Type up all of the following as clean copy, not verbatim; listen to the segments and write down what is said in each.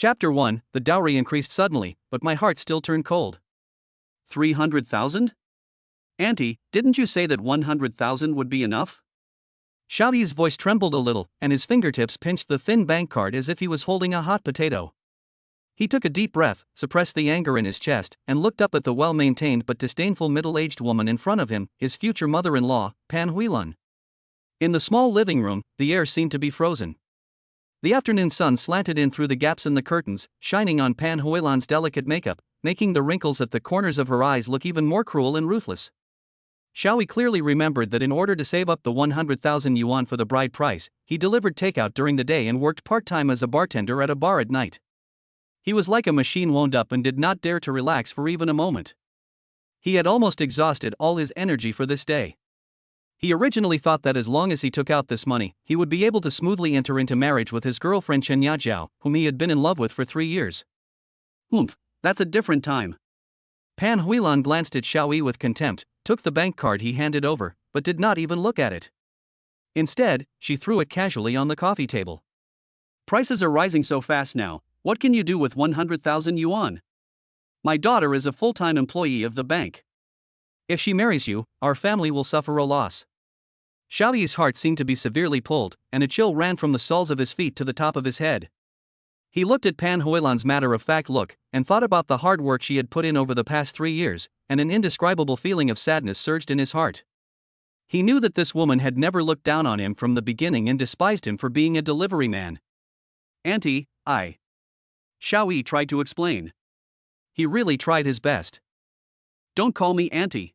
Chapter 1, the dowry increased suddenly, but my heart still turned cold. 300,000? Auntie, didn't you say that 100,000 would be enough? Xiaoyi's voice trembled a little, and his fingertips pinched the thin bank card as if he was holding a hot potato. He took a deep breath, suppressed the anger in his chest, and looked up at the well-maintained but disdainful middle-aged woman in front of him, his future mother-in-law, Pan Huilan. In the small living room, the air seemed to be frozen. The afternoon sun slanted in through the gaps in the curtains, shining on Pan Huilan's delicate makeup, making the wrinkles at the corners of her eyes look even more cruel and ruthless. Xiaoyi clearly remembered that in order to save up the 100,000 yuan for the bride price, he delivered takeout during the day and worked part-time as a bartender at a bar at night. He was like a machine wound up and did not dare to relax for even a moment. He had almost exhausted all his energy for this day. He originally thought that as long as he took out this money, he would be able to smoothly enter into marriage with his girlfriend Chen Yajiao, whom he had been in love with for 3 years. That's a different time. Pan Huilan glanced at Xiaoyi with contempt, took the bank card he handed over, but did not even look at it. Instead, she threw it casually on the coffee table. Prices are rising so fast now, what can you do with 100,000 yuan? My daughter is a full-time employee of the bank. If she marries you, our family will suffer a loss. Xiaoyi's heart seemed to be severely pulled, and a chill ran from the soles of his feet to the top of his head. He looked at Pan Huilan's matter-of-fact look, and thought about the hard work she had put in over the past 3 years, and an indescribable feeling of sadness surged in his heart. He knew that this woman had never looked down on him from the beginning and despised him for being a delivery man. Auntie, Xiaoyi tried to explain. He really tried his best. Don't call me auntie.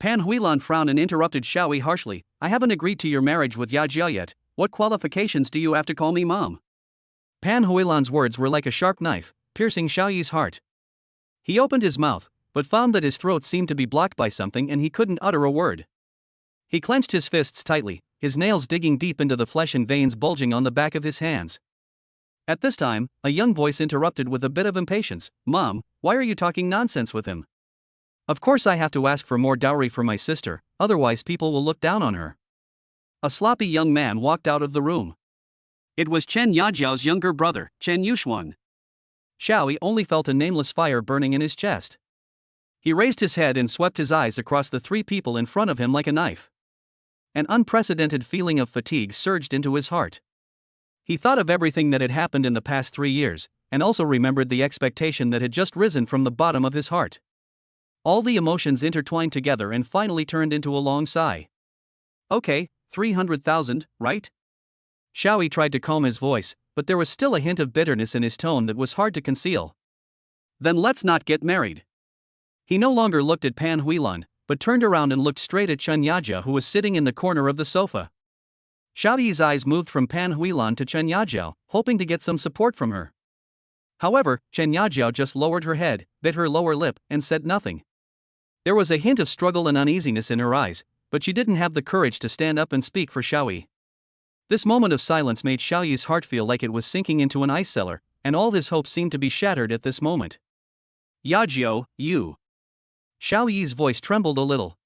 Pan Huilan frowned and interrupted Xiaoyi harshly. I haven't agreed to your marriage with Yajiao yet. What qualifications do you have to call me mom? Pan Huilan's words were like a sharp knife, piercing Xiaoyi's heart. He opened his mouth, but found that his throat seemed to be blocked by something and he couldn't utter a word. He clenched his fists tightly, his nails digging deep into the flesh and veins bulging on the back of his hands. At this time, a young voice interrupted with a bit of impatience. Mom, why are you talking nonsense with him? Of course I have to ask for more dowry for my sister, otherwise people will look down on her. A sloppy young man walked out of the room. It was Chen Yajiao's younger brother, Chen Yuxuan. Xiaoyi only felt a nameless fire burning in his chest. He raised his head and swept his eyes across the 3 people in front of him like a knife. An unprecedented feeling of fatigue surged into his heart. He thought of everything that had happened in the past 3 years, and also remembered the expectation that had just risen from the bottom of his heart. All the emotions intertwined together and finally turned into a long sigh. Okay, 300,000, right? Xiaoyi tried to calm his voice, but there was still a hint of bitterness in his tone that was hard to conceal. Then let's not get married. He no longer looked at Pan Huilan, but turned around and looked straight at Chen Yajia, who was sitting in the corner of the sofa. Xiaoyi's eyes moved from Pan Huilan to Chen Yajiao, hoping to get some support from her. However, Chen Yajiao just lowered her head, bit her lower lip, and said nothing. There was a hint of struggle and uneasiness in her eyes, but she didn't have the courage to stand up and speak for Xiaoyi. This moment of silence made Xiaoyi's heart feel like it was sinking into an ice cellar, and all his hopes seemed to be shattered at this moment. Yajiao, you. Xiaoyi's voice trembled a little.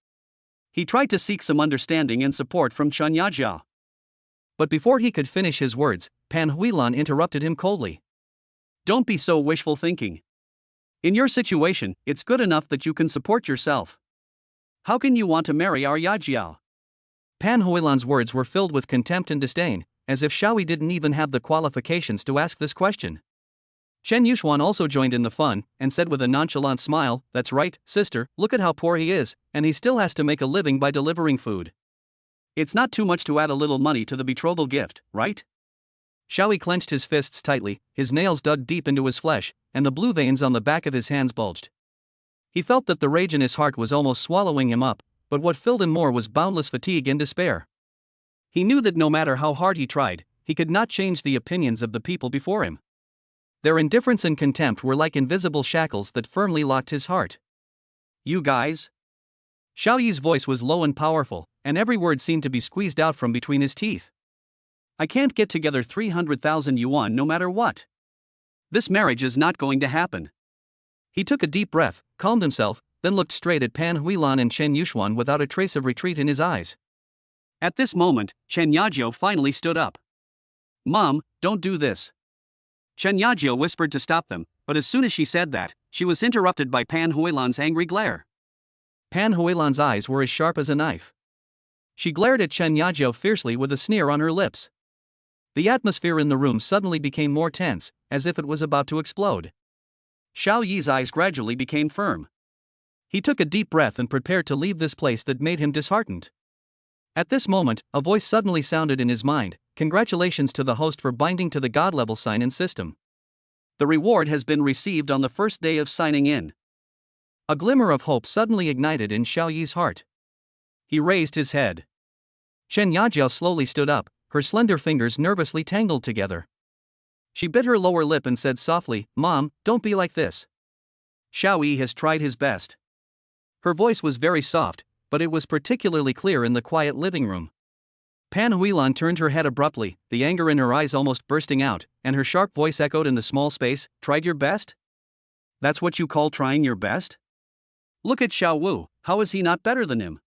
He tried to seek some understanding and support from Chen Yajiao. But before he could finish his words, Pan Huilan interrupted him coldly. Don't be so wishful thinking. In your situation, it's good enough that you can support yourself. How can you want to marry our Yajiao? Pan Huilan's words were filled with contempt and disdain, as if Xiaoyi didn't even have the qualifications to ask this question. Chen Yuxuan also joined in the fun, and said with a nonchalant smile, That's right, sister, look at how poor he is, and he still has to make a living by delivering food. It's not too much to add a little money to the betrothal gift, right? Xiaoyi clenched his fists tightly, his nails dug deep into his flesh, and the blue veins on the back of his hands bulged. He felt that the rage in his heart was almost swallowing him up, but what filled him more was boundless fatigue and despair. He knew that no matter how hard he tried, he could not change the opinions of the people before him. Their indifference and contempt were like invisible shackles that firmly locked his heart. You guys? Xiaoyi's voice was low and powerful, and every word seemed to be squeezed out from between his teeth. I can't get together 300,000 yuan no matter what. This marriage is not going to happen. He took a deep breath, calmed himself, then looked straight at Pan Huilan and Chen Yuxuan without a trace of retreat in his eyes. At this moment, Chen Yajiao finally stood up. Mom, don't do this. Chen Yajio whispered to stop them, but as soon as she said that, she was interrupted by Pan Huilan's angry glare. Pan Huilan's eyes were as sharp as a knife. She glared at Chen Yajio fiercely with a sneer on her lips. The atmosphere in the room suddenly became more tense, as if it was about to explode. Xiao Yi's eyes gradually became firm. He took a deep breath and prepared to leave this place that made him disheartened. At this moment, a voice suddenly sounded in his mind: "Congratulations to the host for binding to the God-level sign-in system. The reward has been received on the first day of signing in." A glimmer of hope suddenly ignited in Xiao Yi's heart. He raised his head. Chen Yajiao slowly stood up, her slender fingers nervously tangled together. She bit her lower lip and said softly, "Mom, don't be like this. Xiao Yi has tried his best." Her voice was very soft, but it was particularly clear in the quiet living room. Pan Huilan turned her head abruptly, the anger in her eyes almost bursting out, and her sharp voice echoed in the small space, "Tried your best? That's what you call trying your best? Look at Xiao Wu, how is he not better than him?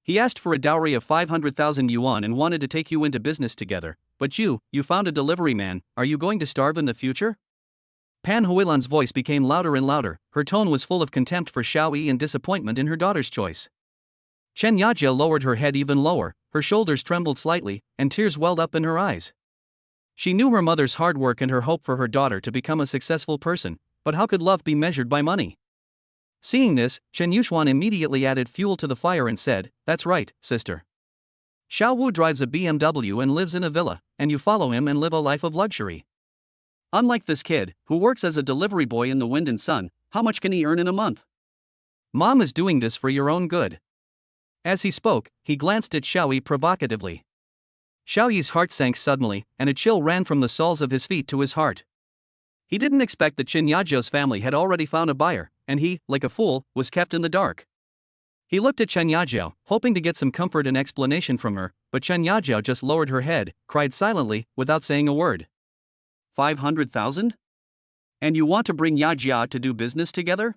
He asked for a dowry of 500,000 yuan and wanted to take you into business together, but you found a delivery man. Are you going to starve in the future?" Pan Huilan's voice became louder and louder, her tone was full of contempt for Xiao Yi and disappointment in her daughter's choice. Chen Yajia lowered her head even lower, her shoulders trembled slightly, and tears welled up in her eyes. She knew her mother's hard work and her hope for her daughter to become a successful person, but how could love be measured by money? Seeing this, Chen Yuxuan immediately added fuel to the fire and said, "That's right, sister. Xiao Wu drives a BMW and lives in a villa, and you follow him and live a life of luxury. Unlike this kid, who works as a delivery boy in the wind and sun, how much can he earn in a month? Mom is doing this for your own good." As he spoke, he glanced at Xiao Yi provocatively. Xiao Yi's heart sank suddenly, and a chill ran from the soles of his feet to his heart. He didn't expect that Chen Yajio's family had already found a buyer, and he, like a fool, was kept in the dark. He looked at Chen Yajiao, hoping to get some comfort and explanation from her, but Chen Yajiao just lowered her head, cried silently, without saying a word. 500,000? And you want to bring Yajia to do business together?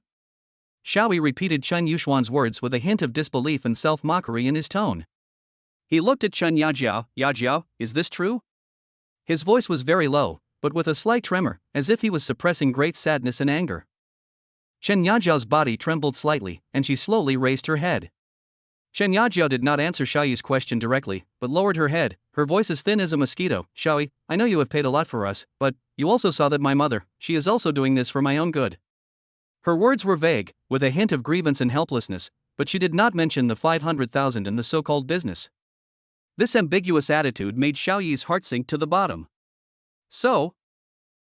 Xiao Yi repeated Chen Yuxuan's words with a hint of disbelief and self-mockery in his tone. He looked at Chen Yajiao. "Yajiao, is this true?" His voice was very low, but with a slight tremor, as if he was suppressing great sadness and anger. Chen Yajiao's body trembled slightly, and she slowly raised her head. Chen Yajiao did not answer Xiao Yi's question directly, but lowered her head, her voice as thin as a mosquito. "Xiao Yi, I know you have paid a lot for us, but you also saw that my mother, she is also doing this for my own good." Her words were vague, with a hint of grievance and helplessness, but she did not mention the 500,000 in the so-called business. This ambiguous attitude made Xiao Yi's heart sink to the bottom. "So?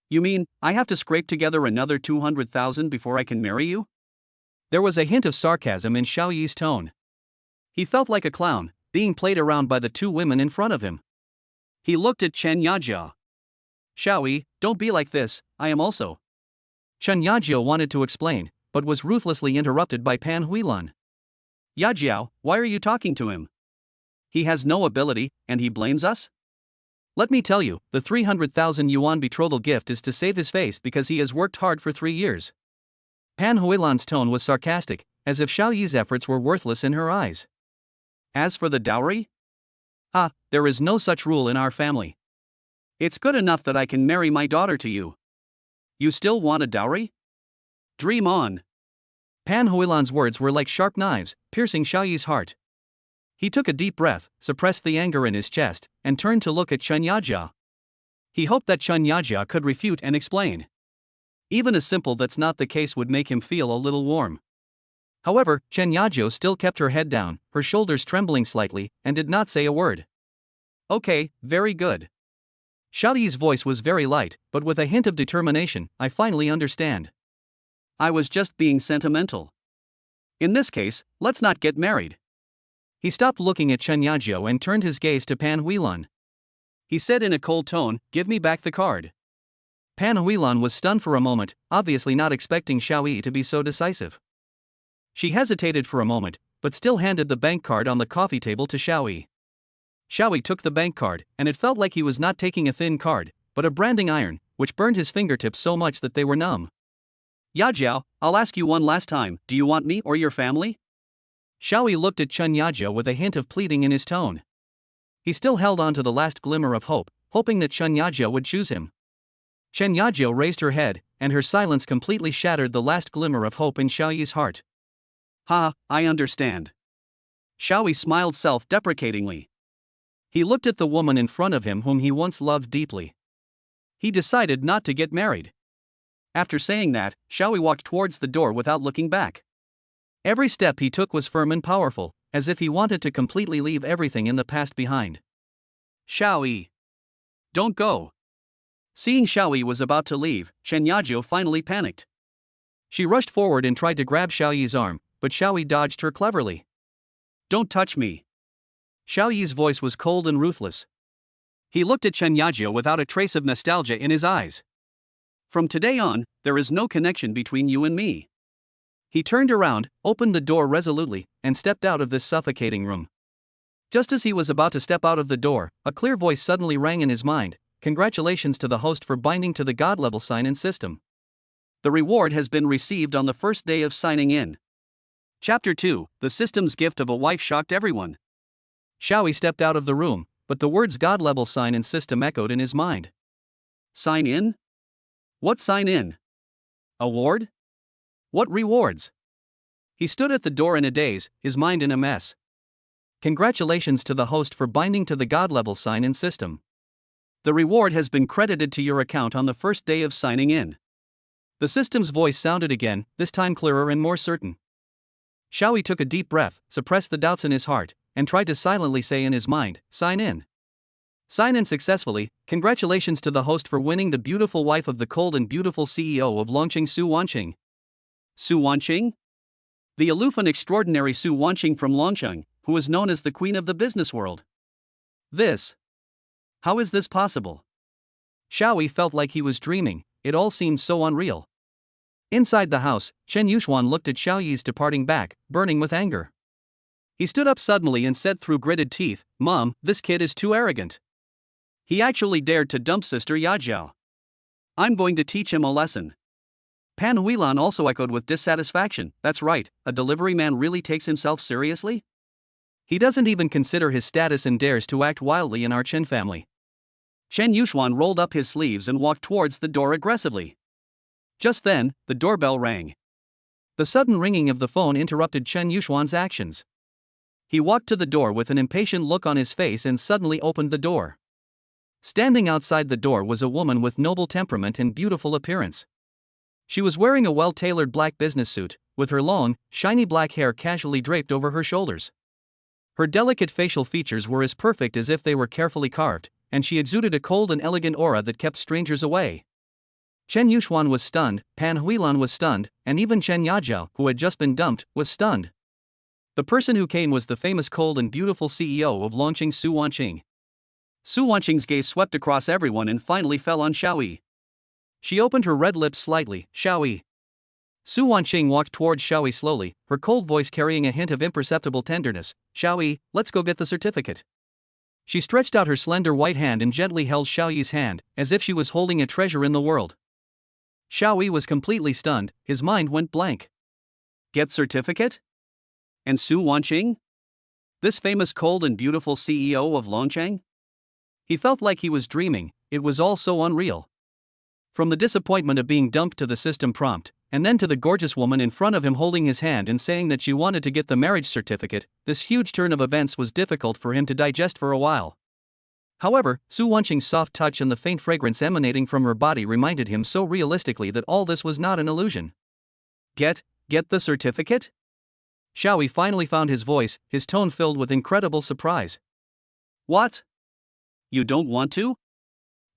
You mean, I have to scrape together another 200,000 before I can marry you?" There was a hint of sarcasm in Xiao Yi's tone. He felt like a clown, being played around by the two women in front of him. He looked at Chen Yajia. "Xiao Yi, don't be like this, I am also." Chen Yajia wanted to explain, but was ruthlessly interrupted by Pan Huilan. "Yajiao, why are you talking to him? He has no ability, and he blames us? Let me tell you, the 300,000 yuan betrothal gift is to save his face because he has worked hard for 3 years. Pan Huilan's tone was sarcastic, as if Xiao Yi's efforts were worthless in her eyes. "As for the dowry? There is no such rule in our family. It's good enough that I can marry my daughter to you. You still want a dowry? Dream on." Pan Huilan's words were like sharp knives, piercing Xiao Yi's heart. He took a deep breath, suppressed the anger in his chest, and turned to look at Chen Yajia. He hoped that Chen Yajia could refute and explain. Even a simple "that's not the case" would make him feel a little warm. However, Chen Yajio still kept her head down, her shoulders trembling slightly, and did not say a word. "Okay, very good." Xiao Yi's voice was very light, but with a hint of determination. "I finally understand. I was just being sentimental. In this case, let's not get married." He stopped looking at Chen Yajio and turned his gaze to Pan Huilan. He said in a cold tone, "Give me back the card." Pan Huilan was stunned for a moment, obviously not expecting Xiao Yi to be so decisive. She hesitated for a moment, but still handed the bank card on the coffee table to Xiao Yi. Xiao Yi took the bank card, and it felt like he was not taking a thin card, but a branding iron, which burned his fingertips so much that they were numb. "Yajiao, I'll ask you one last time, do you want me or your family?" Xiao Yi looked at Chen Yajia with a hint of pleading in his tone. He still held on to the last glimmer of hope, hoping that Chen Yajia would choose him. Chen Yajiu raised her head, and her silence completely shattered the last glimmer of hope in Xiaoyi's heart. Ha, I understand. Xiaoyi smiled self-deprecatingly. He looked at the woman in front of him whom he once loved deeply. He decided not to get married. After saying that, Xiaoyi walked towards the door without looking back. Every step he took was firm and powerful, as if he wanted to completely leave everything in the past behind. Xiaoyi! Don't go! Seeing Xiaoyi was about to leave, Chen Yajiu finally panicked. She rushed forward and tried to grab Xiaoyi's arm, but Xiaoyi dodged her cleverly. Don't touch me! Xiaoyi's voice was cold and ruthless. He looked at Chen Yajiu without a trace of nostalgia in his eyes. From today on, there is no connection between you and me. He turned around, opened the door resolutely, and stepped out of this suffocating room. Just as he was about to step out of the door, a clear voice suddenly rang in his mind. Congratulations to the host for binding to the God level sign-in system. The reward has been received on the first day of signing in. Chapter 2, The System's Gift of a Wife shocked everyone. Xiaoyi stepped out of the room, but the words God level sign-in system echoed in his mind. Sign in? What sign in? Award? What rewards? He stood at the door in a daze, his mind in a mess. Congratulations to the host for binding to the God level sign-in system. The reward has been credited to your account on the first day of signing in. The system's voice sounded again, this time clearer and more certain. Xiaoyi took a deep breath, suppressed the doubts in his heart, and tried to silently say in his mind, sign in. Sign in successfully. Congratulations to the host for winning the beautiful wife of the cold and beautiful CEO of Longqing Su Wanqing. Su Wanqing? The aloof and extraordinary Su Wanqing from Longqing, who is known as the queen of the business world. How is this possible? Xiaoyi felt like he was dreaming, it all seemed so unreal. Inside the house, Chen Yuxuan looked at Xiaoyi's departing back, burning with anger. He stood up suddenly and said through gritted teeth, Mom, this kid is too arrogant. He actually dared to dump Sister Yajiao. I'm going to teach him a lesson. Pan Huilan also echoed with dissatisfaction, that's right, a delivery man really takes himself seriously? He doesn't even consider his status and dares to act wildly in our Chen family. Chen Yuxuan rolled up his sleeves and walked towards the door aggressively. Just then, the doorbell rang. The sudden ringing of the phone interrupted Chen Yuxuan's actions. He walked to the door with an impatient look on his face and suddenly opened the door. Standing outside the door was a woman with noble temperament and beautiful appearance. She was wearing a well-tailored black business suit, with her long, shiny black hair casually draped over her shoulders. Her delicate facial features were as perfect as if they were carefully carved, and she exuded a cold and elegant aura that kept strangers away. Chen Yuxuan was stunned, Pan Huilan was stunned, and even Chen Yajiao, who had just been dumped, was stunned. The person who came was the famous cold and beautiful CEO of Longqing Su Wanqing. Su Wanqing's gaze swept across everyone and finally fell on Xiaoyi. She opened her red lips slightly, Xiaoyi. Su Wanqing walked towards Xiaoyi slowly, her cold voice carrying a hint of imperceptible tenderness. Xiaoyi, let's go get the certificate. She stretched out her slender white hand and gently held Xiaoyi's hand, as if she was holding a treasure in the world. Xiaoyi was completely stunned, his mind went blank. Get certificate? And Su Wanqing? This famous cold and beautiful CEO of Longqing? He felt like he was dreaming, it was all so unreal. From the disappointment of being dumped to the system prompt, and then to the gorgeous woman in front of him holding his hand and saying that she wanted to get the marriage certificate, this huge turn of events was difficult for him to digest for a while. However, Su Wanqing's soft touch and the faint fragrance emanating from her body reminded him so realistically that all this was not an illusion. Get the certificate? Xiaoyi finally found his voice, his tone filled with incredible surprise. What? You don't want to?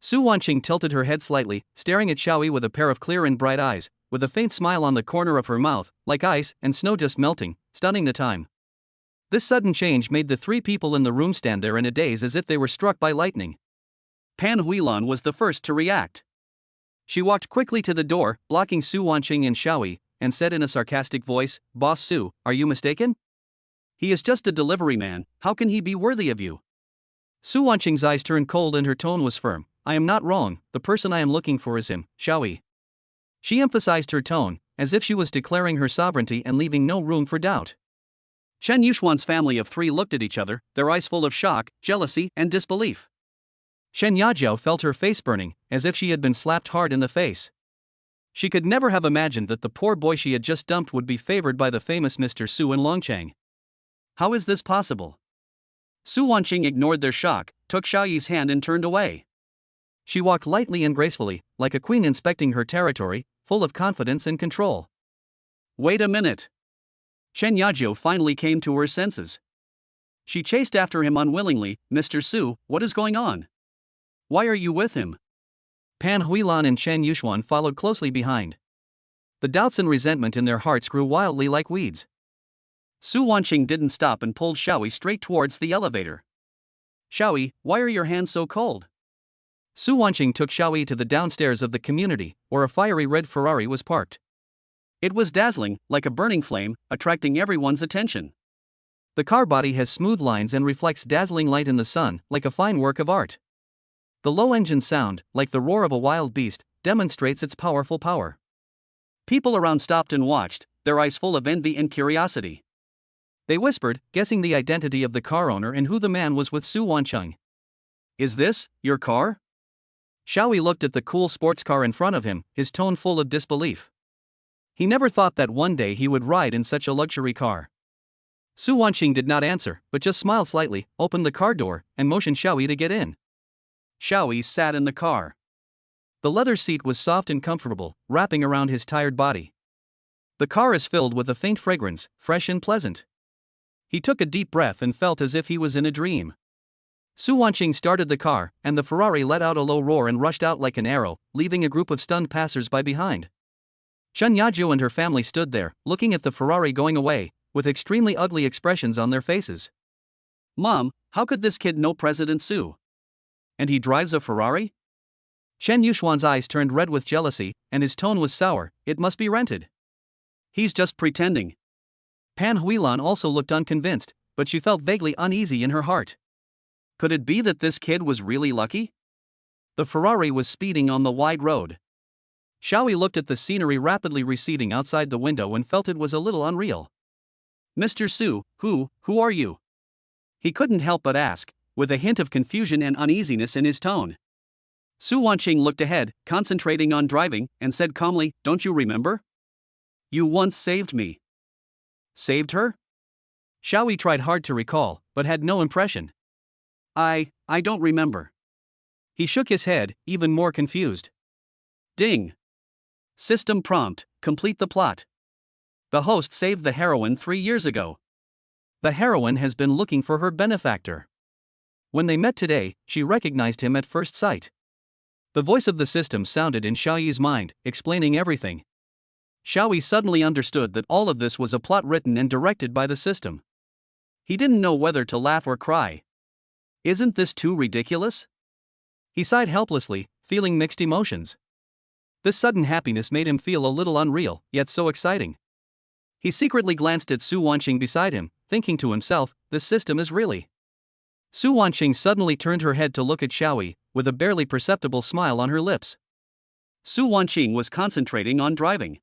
Su Wanqing tilted her head slightly, staring at Xiaoyi with a pair of clear and bright eyes, with a faint smile on the corner of her mouth, like ice and snow just melting, stunning the time. This sudden change made the three people in the room stand there in a daze as if they were struck by lightning. Pan Huilan was the first to react. She walked quickly to the door, blocking Su Wanqing and Xiaoyi, and said in a sarcastic voice, Boss Su, are you mistaken? He is just a delivery man, how can he be worthy of you? Su Wanqing's eyes turned cold and her tone was firm. I am not wrong, the person I am looking for is him, Xiaoyi. She emphasized her tone, as if she was declaring her sovereignty and leaving no room for doubt. Chen Yuxuan's family of three looked at each other, their eyes full of shock, jealousy, and disbelief. Shen Yajiao felt her face burning, as if she had been slapped hard in the face. She could never have imagined that the poor boy she had just dumped would be favored by the famous Mr. Su and Longchang. How is this possible? Su Wanqing ignored their shock, took Xiaoyi's hand and turned away. She walked lightly and gracefully, like a queen inspecting her territory, full of confidence and control. Wait a minute. Shen Yajiao finally came to her senses. She chased after him unwillingly. Mr. Su, what is going on? Why are you with him? Pan Huilan and Chen Yuxuan followed closely behind. The doubts and resentment in their hearts grew wildly like weeds. Su Wanqing didn't stop and pulled Xiaoyi straight towards the elevator. Xiaoyi, why are your hands so cold? Su Wanqing took Xiaoyi to the downstairs of the community, where a fiery red Ferrari was parked. It was dazzling, like a burning flame, attracting everyone's attention. The car body has smooth lines and reflects dazzling light in the sun, like a fine work of art. The low engine sound, like the roar of a wild beast, demonstrates its powerful power. People around stopped and watched, their eyes full of envy and curiosity. They whispered, guessing the identity of the car owner and who the man was with Su Wanqing. Is this your car? Xiaoyi looked at the cool sports car in front of him, his tone full of disbelief. He never thought that one day he would ride in such a luxury car. Su Wanqing did not answer, but just smiled slightly, opened the car door, and motioned Xiaoyi to get in. Xiaoyi sat in the car. The leather seat was soft and comfortable, wrapping around his tired body. The car is filled with a faint fragrance, fresh and pleasant. He took a deep breath and felt as if he was in a dream. Su Wanqing started the car, and the Ferrari let out a low roar and rushed out like an arrow, leaving a group of stunned passers-by behind. Shen Yajiao and her family stood there, looking at the Ferrari going away, with extremely ugly expressions on their faces. Mom, how could this kid know President Su? And he drives a Ferrari? Shen Yuxuan's eyes turned red with jealousy, and his tone was sour. It must be rented. He's just pretending. Pan Huilan also looked unconvinced, but she felt vaguely uneasy in her heart. Could it be that this kid was really lucky? The Ferrari was speeding on the wide road. Xiaoyi looked at the scenery rapidly receding outside the window and felt it was a little unreal. Mr. Su, who are you? He couldn't help but ask, with a hint of confusion and uneasiness in his tone. Su Wanqing looked ahead, concentrating on driving, and said calmly, Don't you remember? You once saved me. Saved her? Xiaoyi tried hard to recall, but had no impression. I don't remember. He shook his head, even more confused. Ding. System prompt, complete the plot. The host saved the heroine 3 years ago. The heroine has been looking for her benefactor. When they met today, she recognized him at first sight. The voice of the system sounded in Xiaoyi's mind, explaining everything. Xiaoyi suddenly understood that all of this was a plot written and directed by the system. He didn't know whether to laugh or cry. Isn't this too ridiculous? He sighed helplessly, feeling mixed emotions. This sudden happiness made him feel a little unreal, yet so exciting. He secretly glanced at Su Wanqing beside him, thinking to himself, this system is really. Su Wanqing suddenly turned her head to look at Xiaoyi, with a barely perceptible smile on her lips. Su Wanqing was concentrating on driving.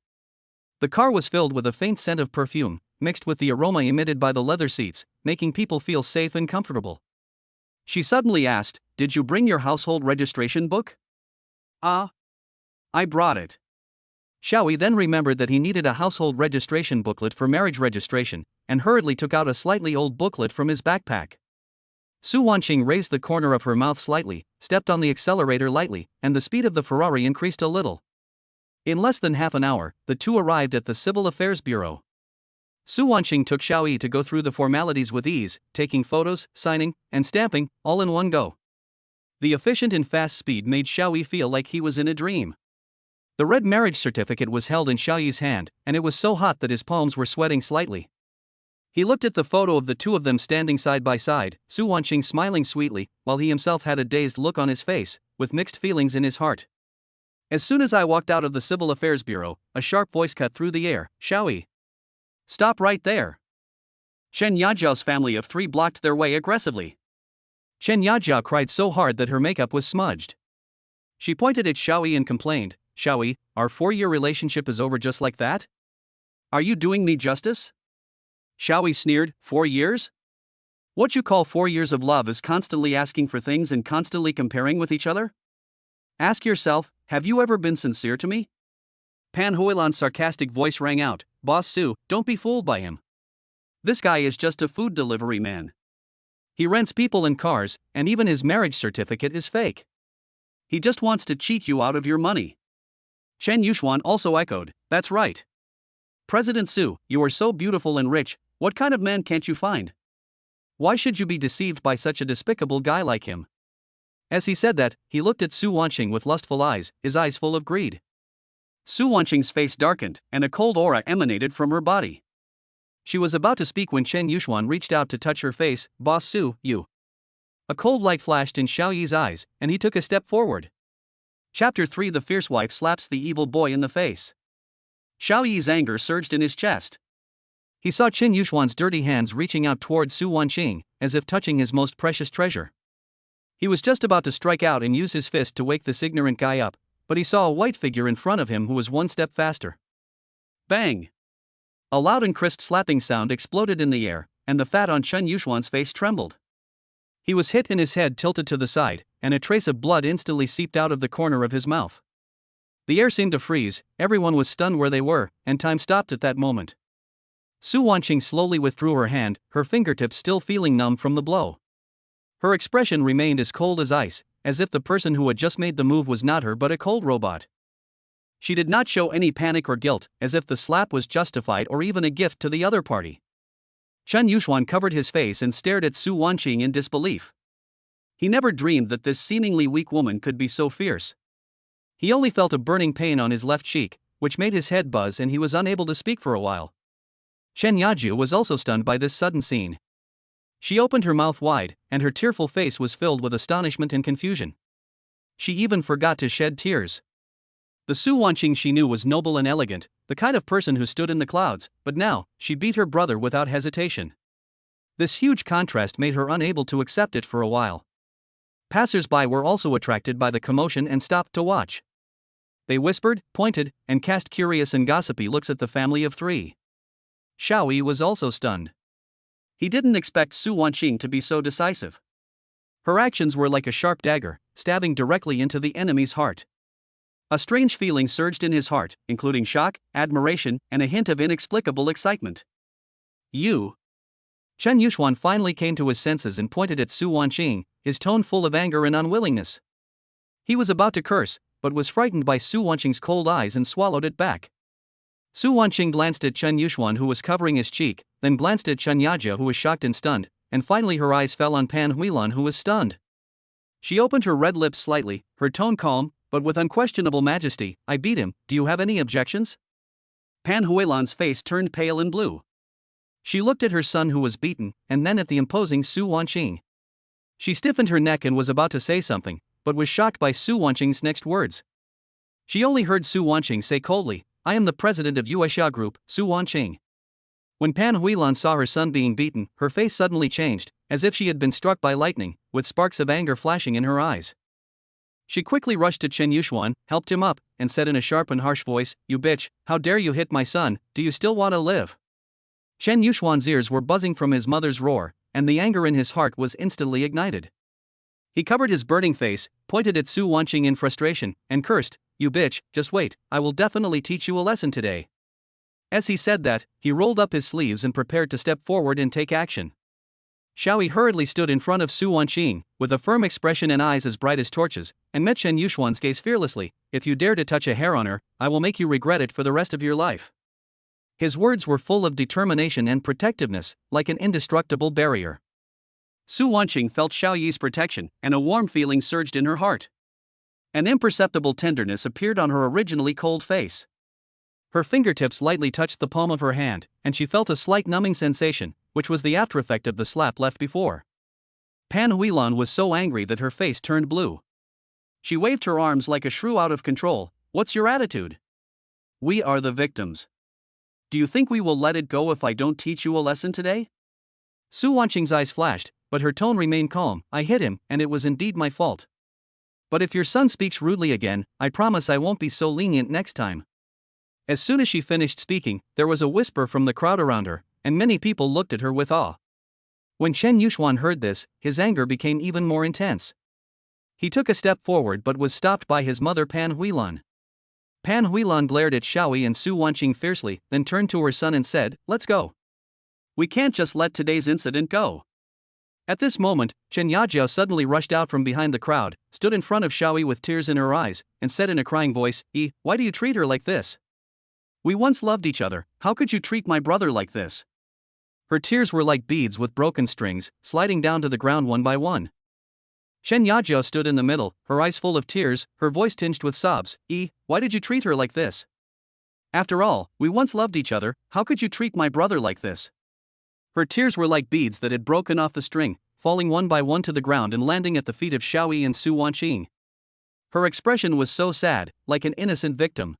The car was filled with a faint scent of perfume, mixed with the aroma emitted by the leather seats, making people feel safe and comfortable. She suddenly asked, Did you bring your household registration book? I brought it. Xiaoyi then remembered that he needed a household registration booklet for marriage registration, and hurriedly took out a slightly old booklet from his backpack. Su Wanqing raised the corner of her mouth slightly, stepped on the accelerator lightly, and the speed of the Ferrari increased a little. In less than half an hour, the two arrived at the Civil Affairs Bureau. Su Wanqing took Xiaoyi to go through the formalities with ease, taking photos, signing, and stamping, all in one go. The efficient and fast speed made Xiaoyi feel like he was in a dream. The red marriage certificate was held in Xiaoyi's hand, and it was so hot that his palms were sweating slightly. He looked at the photo of the two of them standing side by side, Su Wanqing smiling sweetly, while he himself had a dazed look on his face, with mixed feelings in his heart. As soon as I walked out of the Civil Affairs Bureau, a sharp voice cut through the air, Xiaoyi. Stop right there. Shen Yajiao's family of 3 blocked their way aggressively. Shen Yajiao cried so hard that her makeup was smudged. She pointed at Xiaoyi and complained, Xiaoyi, our 4-year relationship is over just like that? Are you doing me justice? Xiaoyi sneered, 4 years? What you call 4 years of love is constantly asking for things and constantly comparing with each other? Ask yourself, have you ever been sincere to me? Pan Huilan's sarcastic voice rang out, Boss Su, don't be fooled by him. This guy is just a food delivery man. He rents people and cars, and even his marriage certificate is fake. He just wants to cheat you out of your money. Chen Yuxuan also echoed, that's right. President Su, you are so beautiful and rich, what kind of man can't you find? Why should you be deceived by such a despicable guy like him? As he said that, he looked at Su Wanqing with lustful eyes, his eyes full of greed. Su Wanqing's face darkened, and a cold aura emanated from her body. She was about to speak when Chen Yuxuan reached out to touch her face, Boss Su, you. A cold light flashed in Xiao Yi's eyes, and he took a step forward. Chapter 3 The fierce wife slaps the evil boy in the face. Xiao Yi's anger surged in his chest. He saw Chen Yuxuan's dirty hands reaching out toward Su Wanqing, as if touching his most precious treasure. He was just about to strike out and use his fist to wake this ignorant guy up, but he saw a white figure in front of him who was one step faster. Bang! A loud and crisp slapping sound exploded in the air, and the fat on Chen Yuxuan's face trembled. He was hit and his head tilted to the side, and a trace of blood instantly seeped out of the corner of his mouth. The air seemed to freeze, everyone was stunned where they were, and time stopped at that moment. Su Wanqing slowly withdrew her hand, her fingertips still feeling numb from the blow. Her expression remained as cold as ice, as if the person who had just made the move was not her but a cold robot. She did not show any panic or guilt, as if the slap was justified or even a gift to the other party. Chen Yuxuan covered his face and stared at Su Wanqing in disbelief. He never dreamed that this seemingly weak woman could be so fierce. He only felt a burning pain on his left cheek, which made his head buzz and he was unable to speak for a while. Chen Yaju was also stunned by this sudden scene. She opened her mouth wide, and her tearful face was filled with astonishment and confusion. She even forgot to shed tears. The Su Wanqing she knew was noble and elegant, the kind of person who stood in the clouds, but now, she beat her brother without hesitation. This huge contrast made her unable to accept it for a while. Passers-by were also attracted by the commotion and stopped to watch. They whispered, pointed, and cast curious and gossipy looks at the family of three. Xiao Yi was also stunned. He didn't expect Su Wanqing to be so decisive. Her actions were like a sharp dagger, stabbing directly into the enemy's heart. A strange feeling surged in his heart, including shock, admiration, and a hint of inexplicable excitement. You. Chen Yuxuan finally came to his senses and pointed at Su Wanqing, his tone full of anger and unwillingness. He was about to curse, but was frightened by Su Wanqing's cold eyes and swallowed it back. Su Wanqing glanced at Chen Yuxuan who was covering his cheek, then glanced at Chen Yajia who was shocked and stunned, and finally her eyes fell on Pan Huilan who was stunned. She opened her red lips slightly, her tone calm, but with unquestionable majesty, I beat him, do you have any objections? Pan Huilan's face turned pale and blue. She looked at her son who was beaten, and then at the imposing Su Wanqing. She stiffened her neck and was about to say something, but was shocked by Su Wanqing's next words. She only heard Su Wanqing say coldly, I am the president of Yuexia Group, Su Wanqing. When Pan Huilan saw her son being beaten, her face suddenly changed, as if she had been struck by lightning, with sparks of anger flashing in her eyes. She quickly rushed to Chen Yuxuan, helped him up, and said in a sharp and harsh voice, You bitch, how dare you hit my son, do you still want to live? Chen Yuxuan's ears were buzzing from his mother's roar, and the anger in his heart was instantly ignited. He covered his burning face, pointed at Su Wanqing in frustration, and cursed, You bitch, just wait, I will definitely teach you a lesson today. As he said that, he rolled up his sleeves and prepared to step forward and take action. Xiao Yi hurriedly stood in front of Su Wanqing, with a firm expression and eyes as bright as torches, and met Chen Yuxuan's gaze fearlessly, If you dare to touch a hair on her, I will make you regret it for the rest of your life. His words were full of determination and protectiveness, like an indestructible barrier. Su Wanqing felt Xiao Yi's protection, and a warm feeling surged in her heart. An imperceptible tenderness appeared on her originally cold face. Her fingertips lightly touched the palm of her hand, and she felt a slight numbing sensation, which was the aftereffect of the slap left before. Pan Huilan was so angry that her face turned blue. She waved her arms like a shrew out of control. What's your attitude? We are the victims. Do you think we will let it go if I don't teach you a lesson today? Su Wanqing's eyes flashed, but her tone remained calm. I hit him, and it was indeed my fault. But if your son speaks rudely again, I promise I won't be so lenient next time. As soon as she finished speaking, there was a whisper from the crowd around her, and many people looked at her with awe. When Chen Yuxuan heard this, his anger became even more intense. He took a step forward but was stopped by his mother Pan Huilan. Pan Huilan glared at Xiaoyi and Su Wanqing fiercely, then turned to her son and said, "Let's go. We can't just let today's incident go." At this moment, Chen Yajiao suddenly rushed out from behind the crowd, stood in front of Xiaoyi with tears in her eyes, and said in a crying voice, Why do you treat her like this? We once loved each other, how could you treat my brother like this?" Her tears were like beads with broken strings, sliding down to the ground one by one. Chen Yajiao stood in the middle, her eyes full of tears, her voice tinged with sobs. Why did you treat her like this? After all, we once loved each other, how could you treat my brother like this? Her tears were like beads that had broken off the string, falling one by one to the ground and landing at the feet of Xiaoyi and Su Wanqing. Her expression was so sad, like an innocent victim.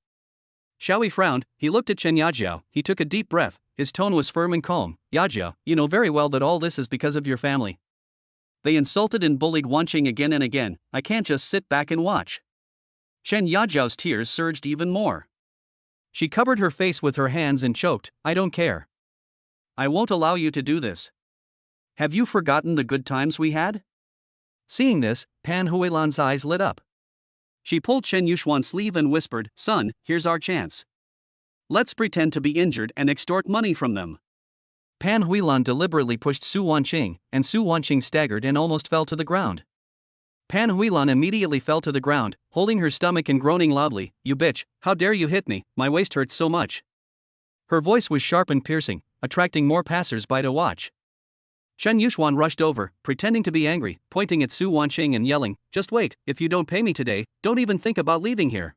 Xiaoyi frowned, he looked at Chen Yajiao, he took a deep breath, his tone was firm and calm. "Yajiao, you know very well that all this is because of your family. They insulted and bullied Wanqing again and again, I can't just sit back and watch." Chen Yajiao's tears surged even more. She covered her face with her hands and choked, "I don't care. I won't allow you to do this. Have you forgotten the good times we had?" Seeing this, Pan Huilan's eyes lit up. She pulled Chen Yuxuan's sleeve and whispered, "Son, here's our chance. Let's pretend to be injured and extort money from them." Pan Huilan deliberately pushed Su Wanqing, and Su Wanqing staggered and almost fell to the ground. Pan Huilan immediately fell to the ground, holding her stomach and groaning loudly, "You bitch, how dare you hit me, my waist hurts so much." Her voice was sharp and piercing, attracting more passers-by to watch. Chen Yuxuan rushed over, pretending to be angry, pointing at Su Wanqing and yelling, "Just wait, if you don't pay me today, don't even think about leaving here."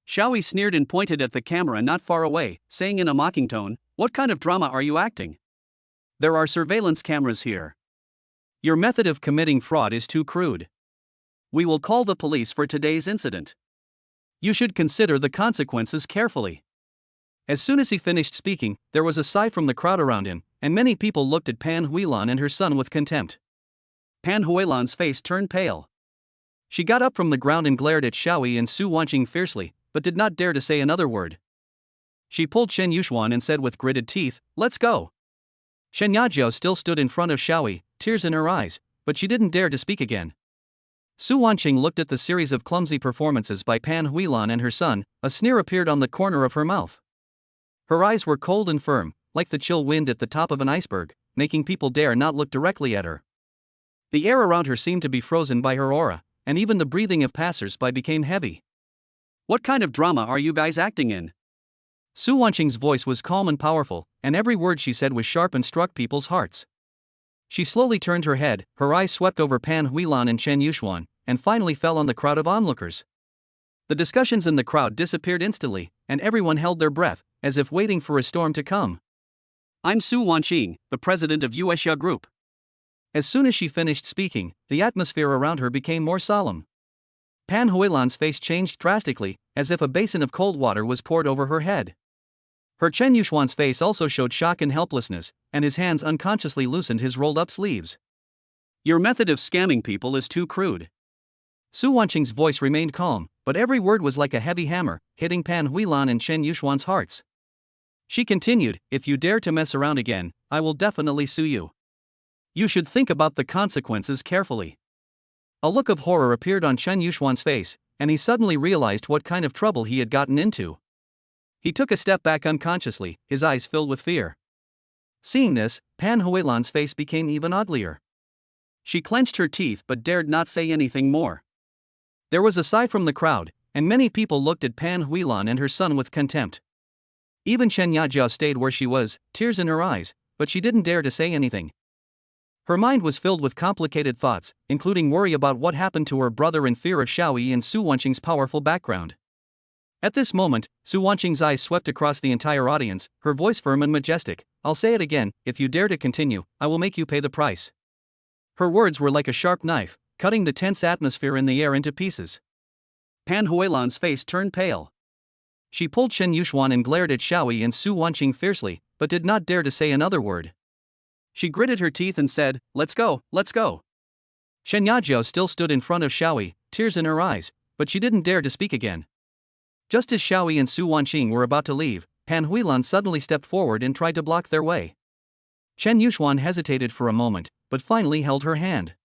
Xiaoyi sneered and pointed at the camera not far away, saying in a mocking tone, "What kind of drama are you acting? There are surveillance cameras here. Your method of committing fraud is too crude. We will call the police for today's incident. You should consider the consequences carefully." As soon as he finished speaking, there was a sigh from the crowd around him, and many people looked at Pan Huilan and her son with contempt. Pan Huilan's face turned pale. She got up from the ground and glared at Xiaoyi and Su Wanqing fiercely, but did not dare to say another word. She pulled Chen Yuxuan and said with gritted teeth, "Let's go." Chen Yajiao still stood in front of Xiaoyi, tears in her eyes, but she didn't dare to speak again. Su Wanqing looked at the series of clumsy performances by Pan Huilan and her son, a sneer appeared on the corner of her mouth. Her eyes were cold and firm, like the chill wind at the top of an iceberg, making people dare not look directly at her. The air around her seemed to be frozen by her aura, and even the breathing of passers-by became heavy. "What kind of drama are you guys acting in?" Su Wanqing's voice was calm and powerful, and every word she said was sharp and struck people's hearts. She slowly turned her head, her eyes swept over Pan Huilan and Chen Yuxuan, and finally fell on the crowd of onlookers. The discussions in the crowd disappeared instantly, and everyone held their breath, as if waiting for a storm to come. "I'm Su Wanqing, the president of Yuexia Group." As soon as she finished speaking, the atmosphere around her became more solemn. Pan Huilan's face changed drastically, as if a basin of cold water was poured over her head. Her Chen Yuxuan's face also showed shock and helplessness, and his hands unconsciously loosened his rolled-up sleeves. "Your method of scamming people is too crude." Su Wanqing's voice remained calm, but every word was like a heavy hammer, hitting Pan Huilan and Chen Yuxuan's hearts. She continued, "If you dare to mess around again, I will definitely sue you. You should think about the consequences carefully." A look of horror appeared on Chen Yuxuan's face, and he suddenly realized what kind of trouble he had gotten into. He took a step back unconsciously, his eyes filled with fear. Seeing this, Pan Huilan's face became even uglier. She clenched her teeth but dared not say anything more. There was a sigh from the crowd, and many people looked at Pan Huilan and her son with contempt. Even Chen Yajiao stayed where she was, tears in her eyes, but she didn't dare to say anything. Her mind was filled with complicated thoughts, including worry about what happened to her brother and fear of Xiaoyi and Su Wanqing's powerful background. At this moment, Su Wanqing's eyes swept across the entire audience, her voice firm and majestic. "I'll say it again, if you dare to continue, I will make you pay the price." Her words were like a sharp knife, cutting the tense atmosphere in the air into pieces. Pan Huilan's face turned pale. She pulled Chen Yuxuan and glared at Xiaoyi and Su Wanqing fiercely, but did not dare to say another word. She gritted her teeth and said, "Let's go, let's go." Chen Yajiao still stood in front of Xiaoyi, tears in her eyes, but she didn't dare to speak again. Just as Xiaoyi and Su Wanqing were about to leave, Pan Huilan suddenly stepped forward and tried to block their way. Chen Yuxuan hesitated for a moment, but finally held her hand.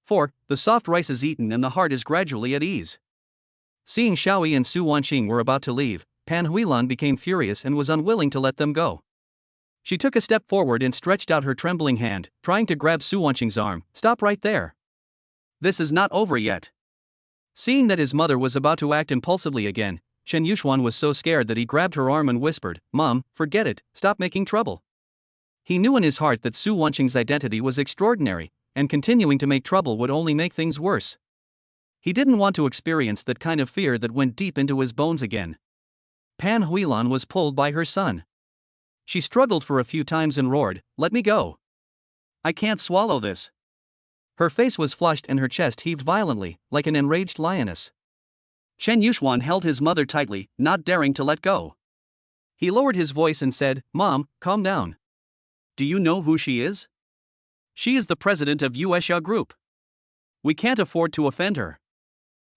4. The soft rice is eaten and the heart is gradually at ease. Seeing Xiaoyi and Su Wanqing were about to leave, Pan Huilan became furious and was unwilling to let them go. She took a step forward and stretched out her trembling hand, trying to grab Su Wanqing's arm. Stop right there. This is not over yet. Seeing that his mother was about to act impulsively again, Chen Yuxuan was so scared that he grabbed her arm and whispered, Mom, forget it, stop making trouble. He knew in his heart that Su Wanqing's identity was extraordinary, and continuing to make trouble would only make things worse. He didn't want to experience that kind of fear that went deep into his bones again. Pan Huilan was pulled by her son. She struggled for a few times and roared, Let me go. I can't swallow this. Her face was flushed and her chest heaved violently, like an enraged lioness. Chen Yuxuan held his mother tightly, not daring to let go. He lowered his voice and said, Mom, calm down. Do you know who she is? She is the president of Yuexia Group. We can't afford to offend her.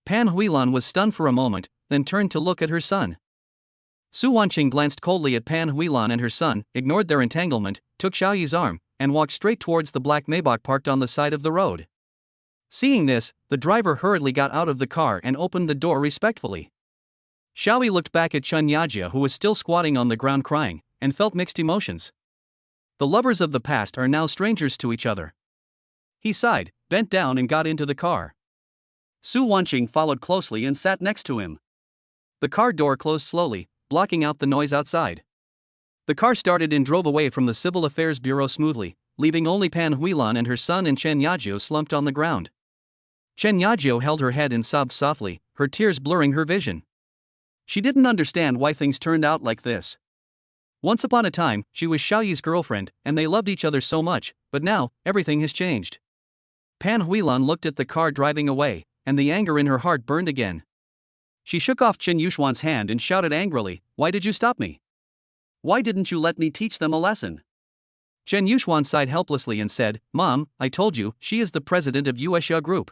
Pan Huilan was stunned for a moment, then turned to look at her son. Su Wanqing glanced coldly at Pan Huilan and her son, ignored their entanglement, took Xiaoyi's arm, and walked straight towards the black Maybach parked on the side of the road. Seeing this, the driver hurriedly got out of the car and opened the door respectfully. Xiaoyi looked back at Chen Yajia, who was still squatting on the ground crying, and felt mixed emotions. The lovers of the past are now strangers to each other. He sighed, bent down and got into the car. Su Wanqing followed closely and sat next to him. The car door closed slowly, blocking out the noise outside. The car started and drove away from the Civil Affairs Bureau smoothly, leaving only Pan Huilan and her son and Chen Yajio slumped on the ground. Chen Yajio held her head and sobbed softly, her tears blurring her vision. She didn't understand why things turned out like this. Once upon a time, she was Xiaoyi's girlfriend, and they loved each other so much, but now, everything has changed. Pan Huilan looked at the car driving away, and the anger in her heart burned again. She shook off Chen Yuxuan's hand and shouted angrily, Why did you stop me? Why didn't you let me teach them a lesson? Chen Yuxuan sighed helplessly and said, Mom, I told you, she is the president of Yuexia Group.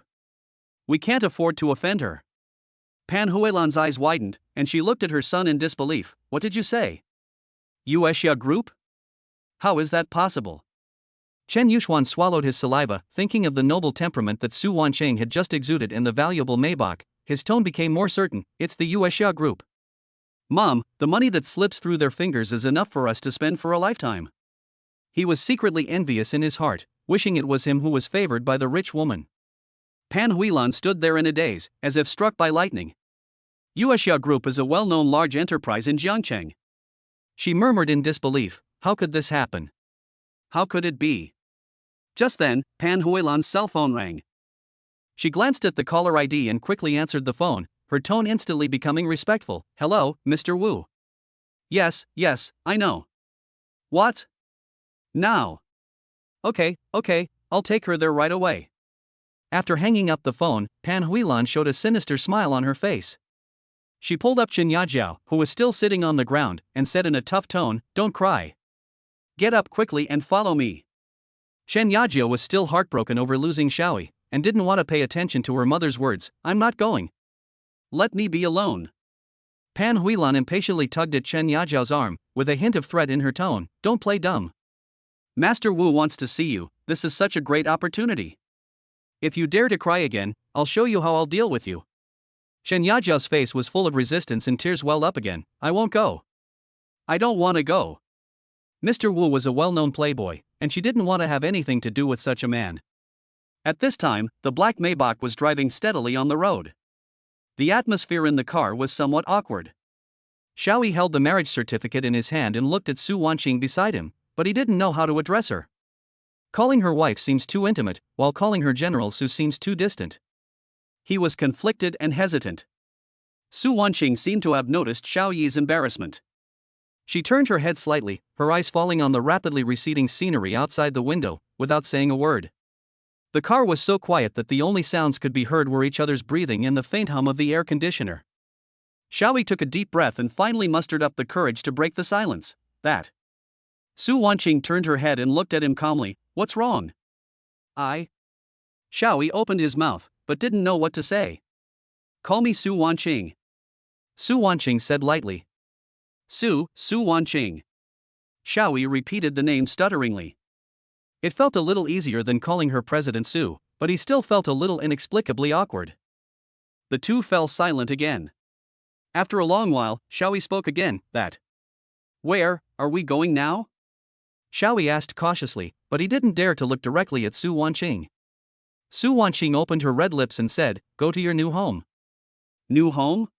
We can't afford to offend her. Pan Huilan's eyes widened, and she looked at her son in disbelief. What did you say? Yuexia Group? How is that possible? Chen Yuxuan swallowed his saliva, thinking of the noble temperament that Su Wanqing had just exuded in the valuable Maybach. His tone became more certain. It's the Yuexia Group. Mom, the money that slips through their fingers is enough for us to spend for a lifetime. He was secretly envious in his heart, wishing it was him who was favored by the rich woman. Pan Huilan stood there in a daze, as if struck by lightning. Yuexia Group is a well-known large enterprise in Jiangcheng. She murmured in disbelief, How could this happen? How could it be? Just then, Pan Huilan's cell phone rang. She glanced at the caller ID and quickly answered the phone, her tone instantly becoming respectful. Hello, Mr. Wu. Yes, I know. What? Now. Okay, I'll take her there right away. After hanging up the phone, Pan Huilan showed a sinister smile on her face. She pulled up Chen Yajiao, who was still sitting on the ground, and said in a tough tone, Don't cry. Get up quickly and follow me. Chen Yajiao was still heartbroken over losing Xiaoyi, and didn't want to pay attention to her mother's words. I'm not going. Let me be alone. Pan Huilan impatiently tugged at Chen Yajiao's arm, with a hint of threat in her tone. Don't play dumb. Master Wu wants to see you. This is such a great opportunity. If you dare to cry again, I'll show you how I'll deal with you. Chen Yajiao's face was full of resistance and tears welled up again. I won't go. I don't want to go. Mr. Wu was a well-known playboy, and she didn't want to have anything to do with such a man. At this time, the black Maybach was driving steadily on the road. The atmosphere in the car was somewhat awkward. Xiaoyi held the marriage certificate in his hand and looked at Su Wanqing beside him, but he didn't know how to address her. Calling her wife seems too intimate, while calling her General Su seems too distant. He was conflicted and hesitant. Su Wanqing seemed to have noticed Xiaoyi's embarrassment. She turned her head slightly, her eyes falling on the rapidly receding scenery outside the window, without saying a word. The car was so quiet that the only sounds could be heard were each other's breathing and the faint hum of the air conditioner. Xiaoyi took a deep breath and finally mustered up the courage to break the silence. That. Su Wanqing turned her head and looked at him calmly. What's wrong? Xiaoyi opened his mouth, but didn't know what to say. Call me Su Wanqing. Su Wanqing said lightly. Su Wanqing. Xiaoyi repeated the name stutteringly. It felt a little easier than calling her President Sue, but he still felt a little inexplicably awkward. The two fell silent again. After a long while, Xiaoyi spoke again, that. Where are we going now? Xiaoyi asked cautiously, but he didn't dare to look directly at Su Wanqing. Su Wanqing opened her red lips and said, Go to your new home. New home?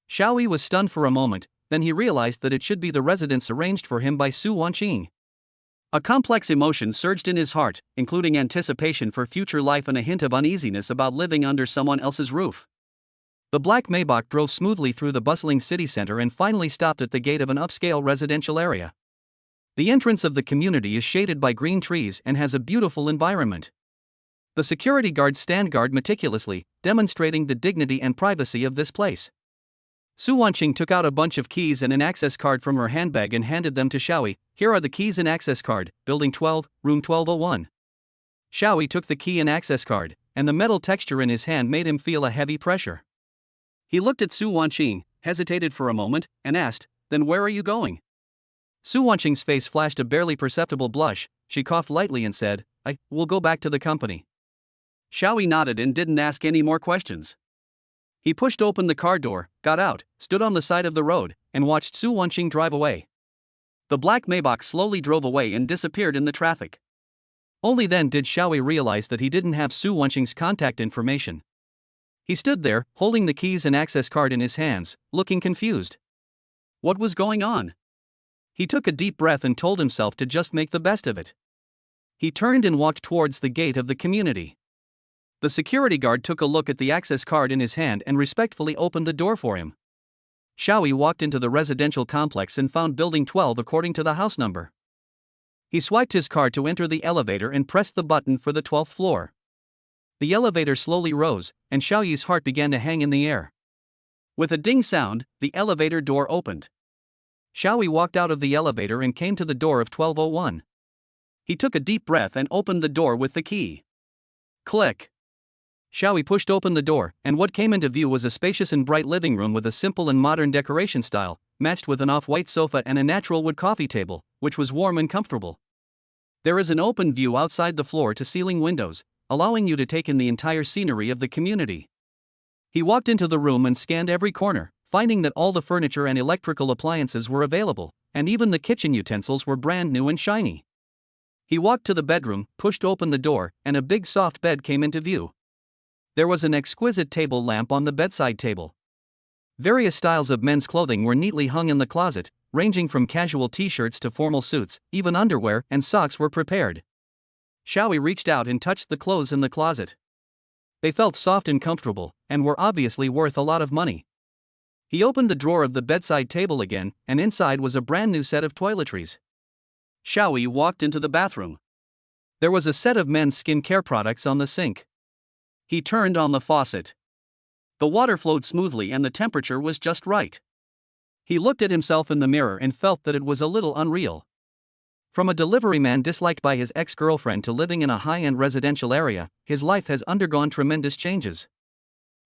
Xiaoyi was stunned for a moment, then he realized that it should be the residence arranged for him by Su Wanqing. A complex emotion surged in his heart, including anticipation for future life and a hint of uneasiness about living under someone else's roof. The black Maybach drove smoothly through the bustling city center and finally stopped at the gate of an upscale residential area. The entrance of the community is shaded by green trees and has a beautiful environment. The security guards stand guard meticulously, demonstrating the dignity and privacy of this place. Su Wanqing took out a bunch of keys and an access card from her handbag and handed them to Xiaoyi. Here are the keys and access card, Building 12, Room 1201. Xiaoyi took the key and access card, and the metal texture in his hand made him feel a heavy pressure. He looked at Su Wanqing, hesitated for a moment, and asked, Then where are you going? Su Wanqing's face flashed a barely perceptible blush. She coughed lightly and said, I will go back to the company. Xiaoyi nodded and didn't ask any more questions. He pushed open the car door, got out, stood on the side of the road, and watched Su Wanqing drive away. The black Maybach slowly drove away and disappeared in the traffic. Only then did Xiaoyi realize that he didn't have Su Wanqing's contact information. He stood there, holding the keys and access card in his hands, looking confused. What was going on? He took a deep breath and told himself to just make the best of it. He turned and walked towards the gate of the community. The security guard took a look at the access card in his hand and respectfully opened the door for him. Xiaoyi walked into the residential complex and found Building 12 according to the house number. He swiped his card to enter the elevator and pressed the button for the 12th floor. The elevator slowly rose, and Xiaoyi's heart began to hang in the air. With a ding sound, the elevator door opened. Xiaoyi walked out of the elevator and came to the door of 1201. He took a deep breath and opened the door with the key. Click. Xiaoyi pushed open the door, and what came into view was a spacious and bright living room with a simple and modern decoration style, matched with an off-white sofa and a natural wood coffee table, which was warm and comfortable. There is an open view outside the floor-to-ceiling windows, allowing you to take in the entire scenery of the community. He walked into the room and scanned every corner, finding that all the furniture and electrical appliances were available, and even the kitchen utensils were brand new and shiny. He walked to the bedroom, pushed open the door, and a big soft bed came into view. There was an exquisite table lamp on the bedside table. Various styles of men's clothing were neatly hung in the closet, ranging from casual t-shirts to formal suits. Even underwear and socks were prepared. Xiaoyi reached out and touched the clothes in the closet. They felt soft and comfortable, and were obviously worth a lot of money. He opened the drawer of the bedside table again, and inside was a brand new set of toiletries. Xiaoyi walked into the bathroom. There was a set of men's skincare products on the sink. He turned on the faucet. The water flowed smoothly and the temperature was just right. He looked at himself in the mirror and felt that it was a little unreal. From a delivery man disliked by his ex-girlfriend to living in a high-end residential area, his life has undergone tremendous changes.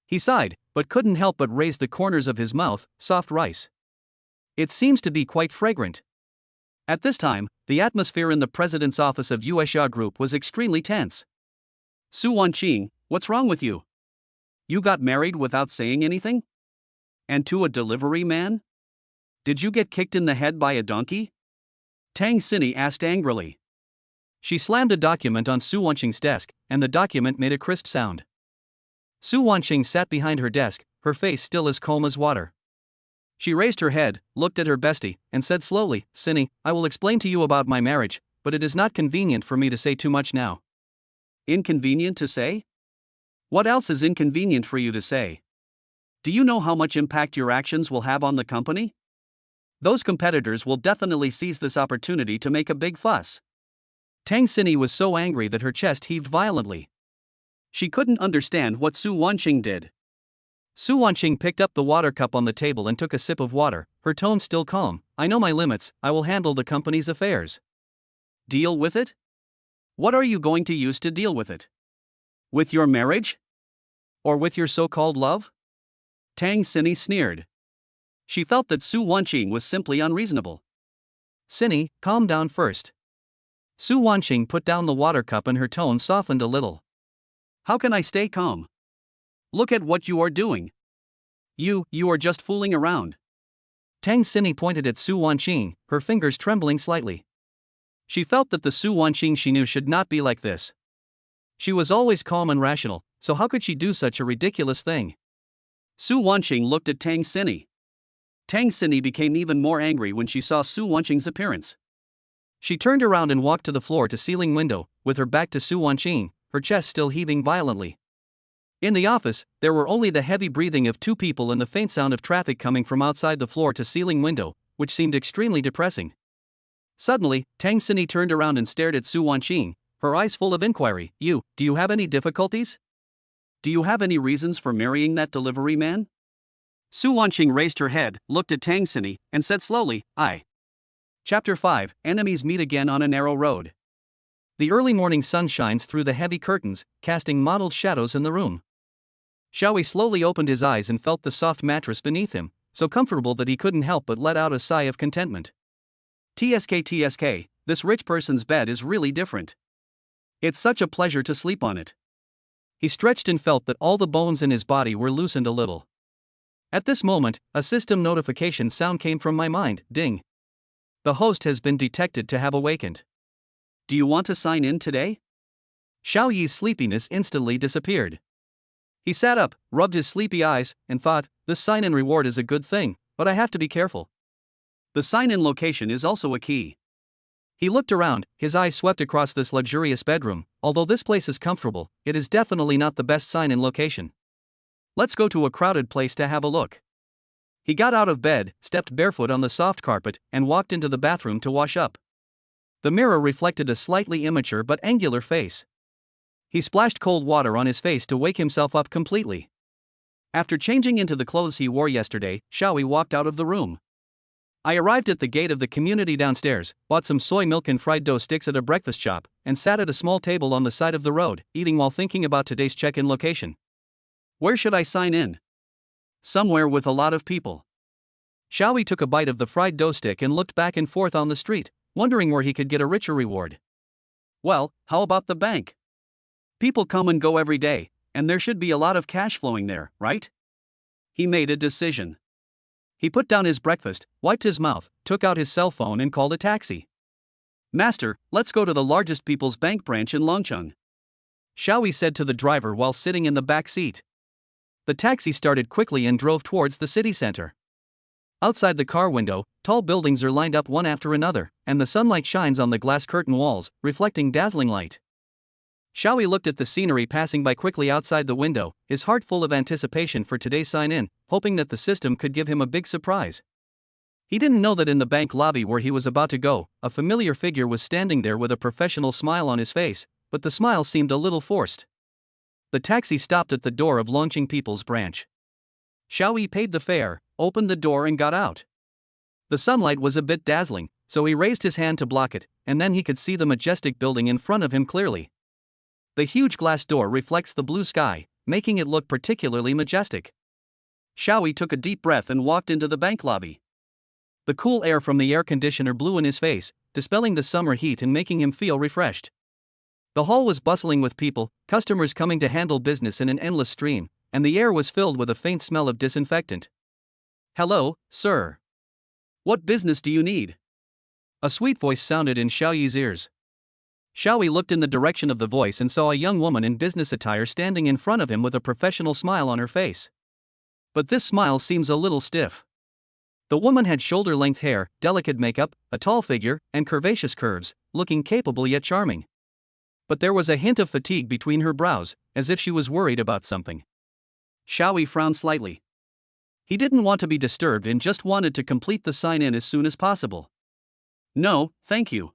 He sighed, but couldn't help but raise the corners of his mouth. Soft rice. It seems to be quite fragrant. At this time, the atmosphere in the president's office of Yuexia Group was extremely tense. Su Wanqing, what's wrong with you? You got married without saying anything? And to a delivery man? Did you get kicked in the head by a donkey? Tang Xini asked angrily. She slammed a document on Su Wanqing's desk, and the document made a crisp sound. Su Wanqing sat behind her desk, her face still as calm as water. She raised her head, looked at her bestie, and said slowly, Xini, I will explain to you about my marriage, but it is not convenient for me to say too much now. Inconvenient to say? What else is inconvenient for you to say? Do you know how much impact your actions will have on the company? Those competitors will definitely seize this opportunity to make a big fuss. Tang Xini was so angry that her chest heaved violently. She couldn't understand what Su Wanqing did. Su Wanqing picked up the water cup on the table and took a sip of water, her tone still calm. I know my limits, I will handle the company's affairs. Deal with it? What are you going to use to deal with it? With your marriage? Or with your so-called love? Tang Xini sneered. She felt that Su Wanqing was simply unreasonable. Xini, calm down first. Su Wanqing put down the water cup and her tone softened a little. How can I stay calm? Look at what you are doing. You are just fooling around. Tang Xinyi pointed at Su Wanqing, her fingers trembling slightly. She felt that the Su Wanqing she knew should not be like this. She was always calm and rational, so how could she do such a ridiculous thing? Su Wanqing looked at Tang Xinyi. Tang Xinyi became even more angry when she saw Su Wanqing's appearance. She turned around and walked to the floor-to-ceiling window, with her back to Su Wanqing, her chest still heaving violently. In the office, there were only the heavy breathing of two people and the faint sound of traffic coming from outside the floor-to-ceiling window, which seemed extremely depressing. Suddenly, Tang Xinyi turned around and stared at Su Wanqing, her eyes full of inquiry. Do you have any difficulties? Do you have any reasons for marrying that delivery man? Su Wanqing raised her head, looked at Tang Xinyi, and said slowly, I. Chapter 5, Enemies Meet Again on a Narrow Road. The early morning sun shines through the heavy curtains, casting mottled shadows in the room. Xiaoyi slowly opened his eyes and felt the soft mattress beneath him, so comfortable that he couldn't help but let out a sigh of contentment. TSK, this rich person's bed is really different. It's such a pleasure to sleep on it. He stretched and felt that all the bones in his body were loosened a little. At this moment, a system notification sound came from my mind. Ding. The host has been detected to have awakened. Do you want to sign in today? Xiaoyi's sleepiness instantly disappeared. He sat up, rubbed his sleepy eyes, and thought, this sign-in reward is a good thing, but I have to be careful. The sign-in location is also a key. He looked around, his eyes swept across this luxurious bedroom. Although this place is comfortable, it is definitely not the best sign-in location. Let's go to a crowded place to have a look. He got out of bed, stepped barefoot on the soft carpet, and walked into the bathroom to wash up. The mirror reflected a slightly immature but angular face. He splashed cold water on his face to wake himself up completely. After changing into the clothes he wore yesterday, Xiaoyi walked out of the room. I arrived at the gate of the community downstairs, bought some soy milk and fried dough sticks at a breakfast shop, and sat at a small table on the side of the road, eating while thinking about today's check-in location. Where should I sign in? Somewhere with a lot of people. Xiaoyi took a bite of the fried dough stick and looked back and forth on the street, wondering where he could get a richer reward. Well, how about the bank? People come and go every day, and there should be a lot of cash flowing there, right? He made a decision. He put down his breakfast, wiped his mouth, took out his cell phone and called a taxi. Master, let's go to the largest People's Bank branch in Longcheng. Xiaoyi said to the driver while sitting in the back seat. The taxi started quickly and drove towards the city center. Outside the car window, tall buildings are lined up one after another, and the sunlight shines on the glass curtain walls, reflecting dazzling light. Xiaoyi looked at the scenery passing by quickly outside the window, his heart full of anticipation for today's sign-in, hoping that the system could give him a big surprise. He didn't know that in the bank lobby where he was about to go, a familiar figure was standing there with a professional smile on his face, but the smile seemed a little forced. The taxi stopped at the door of Longcheng People's Branch. Xiaoyi paid the fare, opened the door and got out. The sunlight was a bit dazzling, so he raised his hand to block it, and then he could see the majestic building in front of him clearly. The huge glass door reflects the blue sky, making it look particularly majestic. Xiaoyi took a deep breath and walked into the bank lobby. The cool air from the air conditioner blew in his face, dispelling the summer heat and making him feel refreshed. The hall was bustling with people, customers coming to handle business in an endless stream, and the air was filled with a faint smell of disinfectant. Hello, sir. What business do you need? A sweet voice sounded in Xiaoyi's ears. Xiaoyi looked in the direction of the voice and saw a young woman in business attire standing in front of him with a professional smile on her face. But this smile seems a little stiff. The woman had shoulder-length hair, delicate makeup, a tall figure, and curvaceous curves, looking capable yet charming. But there was a hint of fatigue between her brows, as if she was worried about something. Xiaoyi frowned slightly. He didn't want to be disturbed and just wanted to complete the sign-in as soon as possible. No, thank you.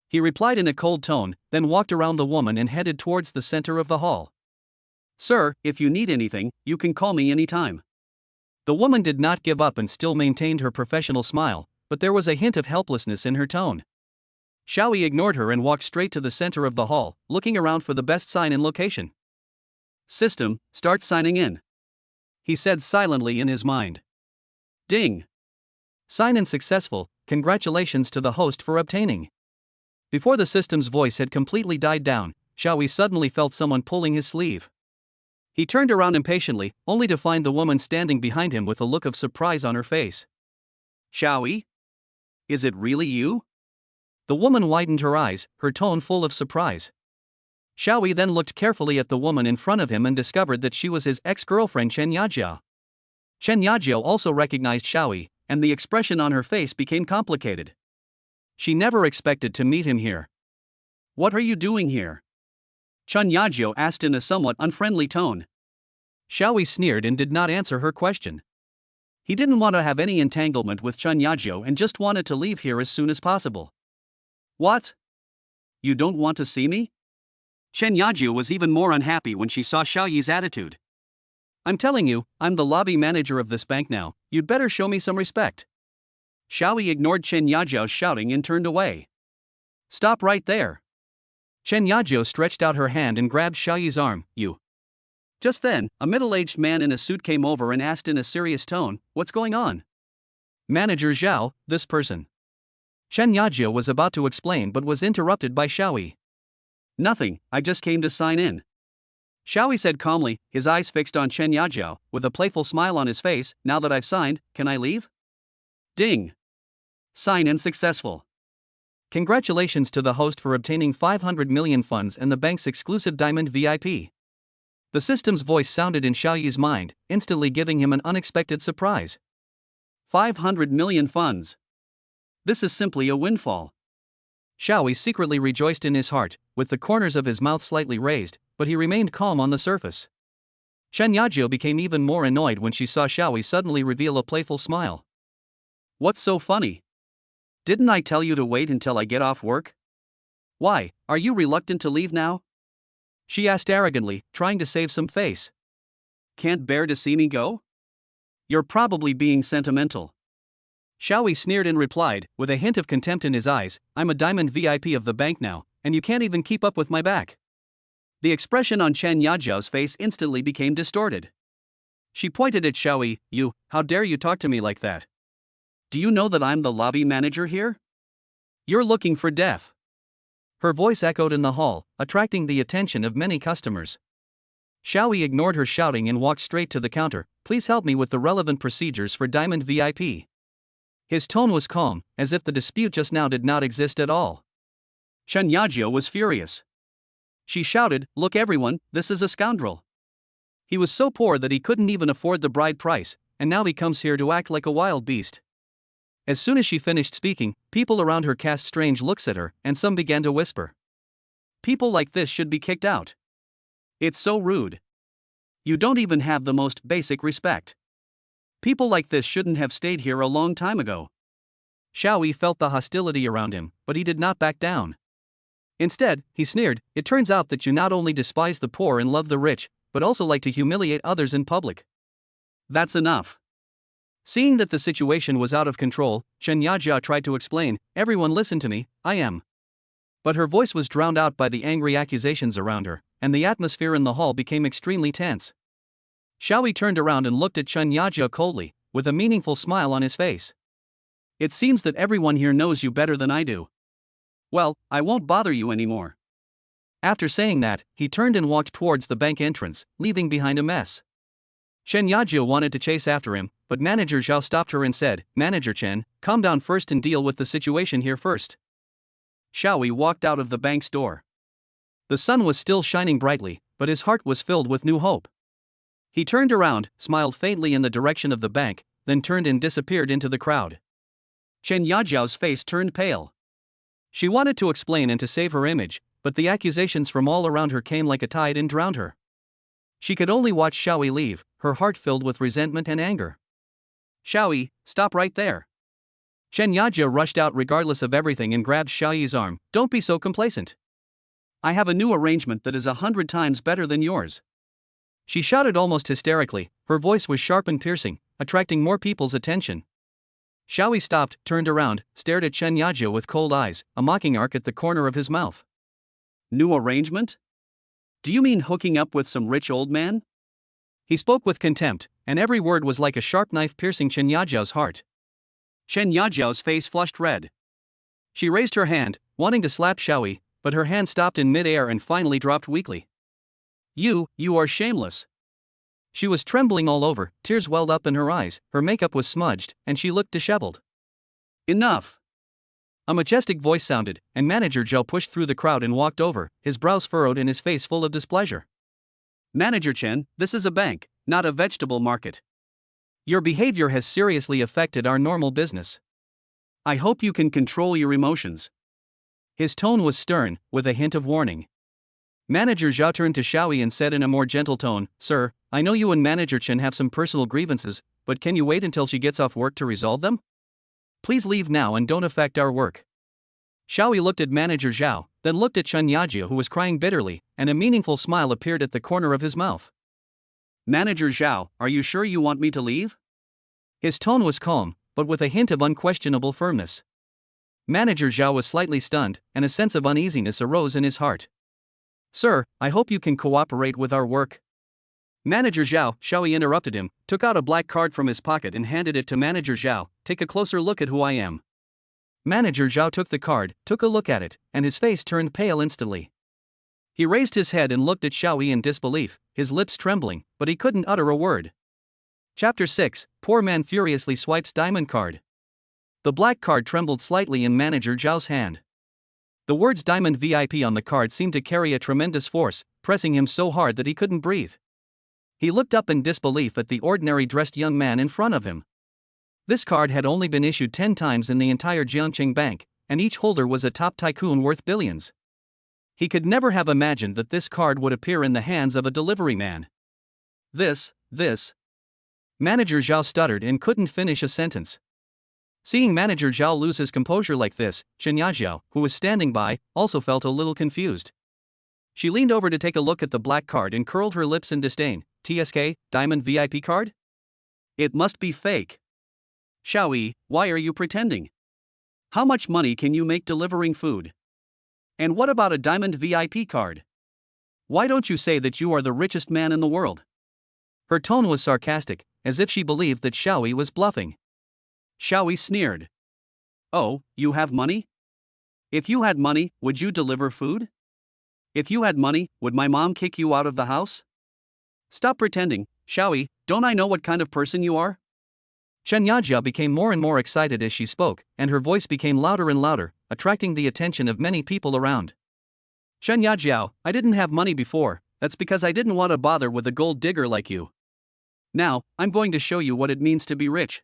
He replied in a cold tone, then walked around the woman and headed towards the center of the hall. Sir, if you need anything, you can call me anytime. The woman did not give up and still maintained her professional smile, but there was a hint of helplessness in her tone. Xiaoyi ignored her and walked straight to the center of the hall, looking around for the best sign-in location. System, start signing in. He said silently in his mind. Ding. Sign-in successful, congratulations to the host for obtaining. Before the system's voice had completely died down, Xiaoyi suddenly felt someone pulling his sleeve. He turned around impatiently, only to find the woman standing behind him with a look of surprise on her face. Xiaoyi? Is it really you? The woman widened her eyes, her tone full of surprise. Xiaoyi then looked carefully at the woman in front of him and discovered that she was his ex-girlfriend Chen Yajiao. Chen Yajiao also recognized Xiaoyi, and the expression on her face became complicated. She never expected to meet him here. What are you doing here? Chen Yajiao asked in a somewhat unfriendly tone. Xiaoyi sneered and did not answer her question. He didn't want to have any entanglement with Chen Yajiao and just wanted to leave here as soon as possible. What? You don't want to see me? Chen Yajiao was even more unhappy when she saw Xiaoyi's attitude. I'm telling you, I'm the lobby manager of this bank now, you'd better show me some respect. Xiaoyi ignored Chen Yajiao's shouting and turned away. Stop right there. Chen Yajiao stretched out her hand and grabbed Xiaoyi's arm. You. Just then, a middle-aged man in a suit came over and asked in a serious tone, what's going on? Manager Zhao, this person. Chen Yajiao was about to explain but was interrupted by Xiaoyi. Nothing, I just came to sign in. Xiaoyi said calmly, his eyes fixed on Chen Yajiao, with a playful smile on his face. Now that I've signed, can I leave? Ding. Sign in successful. Congratulations to the host for obtaining 500 million funds and the bank's exclusive Diamond VIP. The system's voice sounded in Xiaoyi's mind, instantly giving him an unexpected surprise. 500 million funds. This is simply a windfall. Xiaoyi secretly rejoiced in his heart, with the corners of his mouth slightly raised, but he remained calm on the surface. Chen Yajiao became even more annoyed when she saw Xiaoyi suddenly reveal a playful smile. What's so funny? Didn't I tell you to wait until I get off work? Why, are you reluctant to leave now? She asked arrogantly, trying to save some face. Can't bear to see me go? You're probably being sentimental. Xiaoyi sneered and replied, with a hint of contempt in his eyes, I'm a Diamond VIP of the bank now, and you can't even keep up with my back. The expression on Chen Yajiao's face instantly became distorted. She pointed at Xiaoyi, you, how dare you talk to me like that? Do you know that I'm the lobby manager here? You're looking for death. Her voice echoed in the hall, attracting the attention of many customers. Xiaoyi ignored her shouting and walked straight to the counter. Please help me with the relevant procedures for Diamond VIP. His tone was calm, as if the dispute just now did not exist at all. Chen Yajiao was furious. She shouted, look everyone, this is a scoundrel. He was so poor that he couldn't even afford the bride price, and now he comes here to act like a wild beast. As soon as she finished speaking, people around her cast strange looks at her, and some began to whisper. People like this should be kicked out. It's so rude. You don't even have the most basic respect. People like this shouldn't have stayed here a long time ago. Xiaoyi felt the hostility around him, but he did not back down. Instead, he sneered, it turns out that you not only despise the poor and love the rich, but also like to humiliate others in public. That's enough. Seeing that the situation was out of control, Chen Yajiao tried to explain, everyone listen to me, I am. But her voice was drowned out by the angry accusations around her, and the atmosphere in the hall became extremely tense. Xiaoyi turned around and looked at Chen Yajiao coldly, with a meaningful smile on his face. It seems that everyone here knows you better than I do. Well, I won't bother you anymore. After saying that, he turned and walked towards the bank entrance, leaving behind a mess. Chen Yajiao wanted to chase after him, but Manager Zhao stopped her and said, Manager Chen, calm down first and deal with the situation here first. Xiaoyi walked out of the bank's door. The sun was still shining brightly, but his heart was filled with new hope. He turned around, smiled faintly in the direction of the bank, then turned and disappeared into the crowd. Chen Yajiao's face turned pale. She wanted to explain and to save her image, but the accusations from all around her came like a tide and drowned her. She could only watch Xiaoyi leave, her heart filled with resentment and anger. Xiaoyi, stop right there. Chen Yajiao rushed out regardless of everything and grabbed Xiaoyi's arm. Don't be so complacent. I have a new arrangement that is 100 times better than yours. She shouted almost hysterically, her voice was sharp and piercing, attracting more people's attention. Xiaoyi stopped, turned around, stared at Chen Yajiao with cold eyes, a mocking arc at the corner of his mouth. New arrangement? Do you mean hooking up with some rich old man? He spoke with contempt, and every word was like a sharp knife piercing Chen Yajiao's heart. Chen Yajiao's face flushed red. She raised her hand, wanting to slap Xiaoyi, but her hand stopped in mid-air and finally dropped weakly. You are shameless. She was trembling all over, tears welled up in her eyes, her makeup was smudged, and she looked disheveled. Enough! A majestic voice sounded, and Manager Zhao pushed through the crowd and walked over, his brows furrowed and his face full of displeasure. Manager Chen, this is a bank, not a vegetable market. Your behavior has seriously affected our normal business. I hope you can control your emotions. His tone was stern, with a hint of warning. Manager Zhao turned to Xiaoyi and said in a more gentle tone, Sir, I know you and Manager Chen have some personal grievances, but can you wait until she gets off work to resolve them? Please leave now and don't affect our work. Xiaoyi looked at Manager Zhao, then looked at Chen Yajia who was crying bitterly, and a meaningful smile appeared at the corner of his mouth. Manager Zhao, are you sure you want me to leave? His tone was calm, but with a hint of unquestionable firmness. Manager Zhao was slightly stunned, and a sense of uneasiness arose in his heart. Sir, I hope you can cooperate with our work. Manager Zhao, Xiaoyi interrupted him, took out a black card from his pocket and handed it to Manager Zhao. Take a closer look at who I am. Manager Zhao took the card, took a look at it, and his face turned pale instantly. He raised his head and looked at Xiaoyi in disbelief, his lips trembling, but he couldn't utter a word. Chapter 6, Poor Man furiously swipes diamond card. The black card trembled slightly in Manager Zhao's hand. The words Diamond VIP on the card seemed to carry a tremendous force, pressing him so hard that he couldn't breathe. He looked up in disbelief at the ordinary dressed young man in front of him. This card had only been issued 10 times in the entire Jiangqing Bank, and each holder was a top tycoon worth billions. He could never have imagined that this card would appear in the hands of a delivery man. This. Manager Zhao stuttered and couldn't finish a sentence. Seeing Manager Zhao lose his composure like this, Chen Yajiao, who was standing by, also felt a little confused. She leaned over to take a look at the black card and curled her lips in disdain. TSK, Diamond VIP card? It must be fake. Xiaoyi, why are you pretending? How much money can you make delivering food? And what about a Diamond VIP card? Why don't you say that you are the richest man in the world? Her tone was sarcastic, as if she believed that Xiaoyi was bluffing. Xiaoyi sneered. Oh, you have money? If you had money, would you deliver food? If you had money, would my mom kick you out of the house? Stop pretending, Xiaoyi, don't I know what kind of person you are? Chen Yajia became more and more excited as she spoke, and her voice became louder and louder, attracting the attention of many people around. Chen Yajiao, I didn't have money before, that's because I didn't want to bother with a gold digger like you. Now, I'm going to show you what it means to be rich.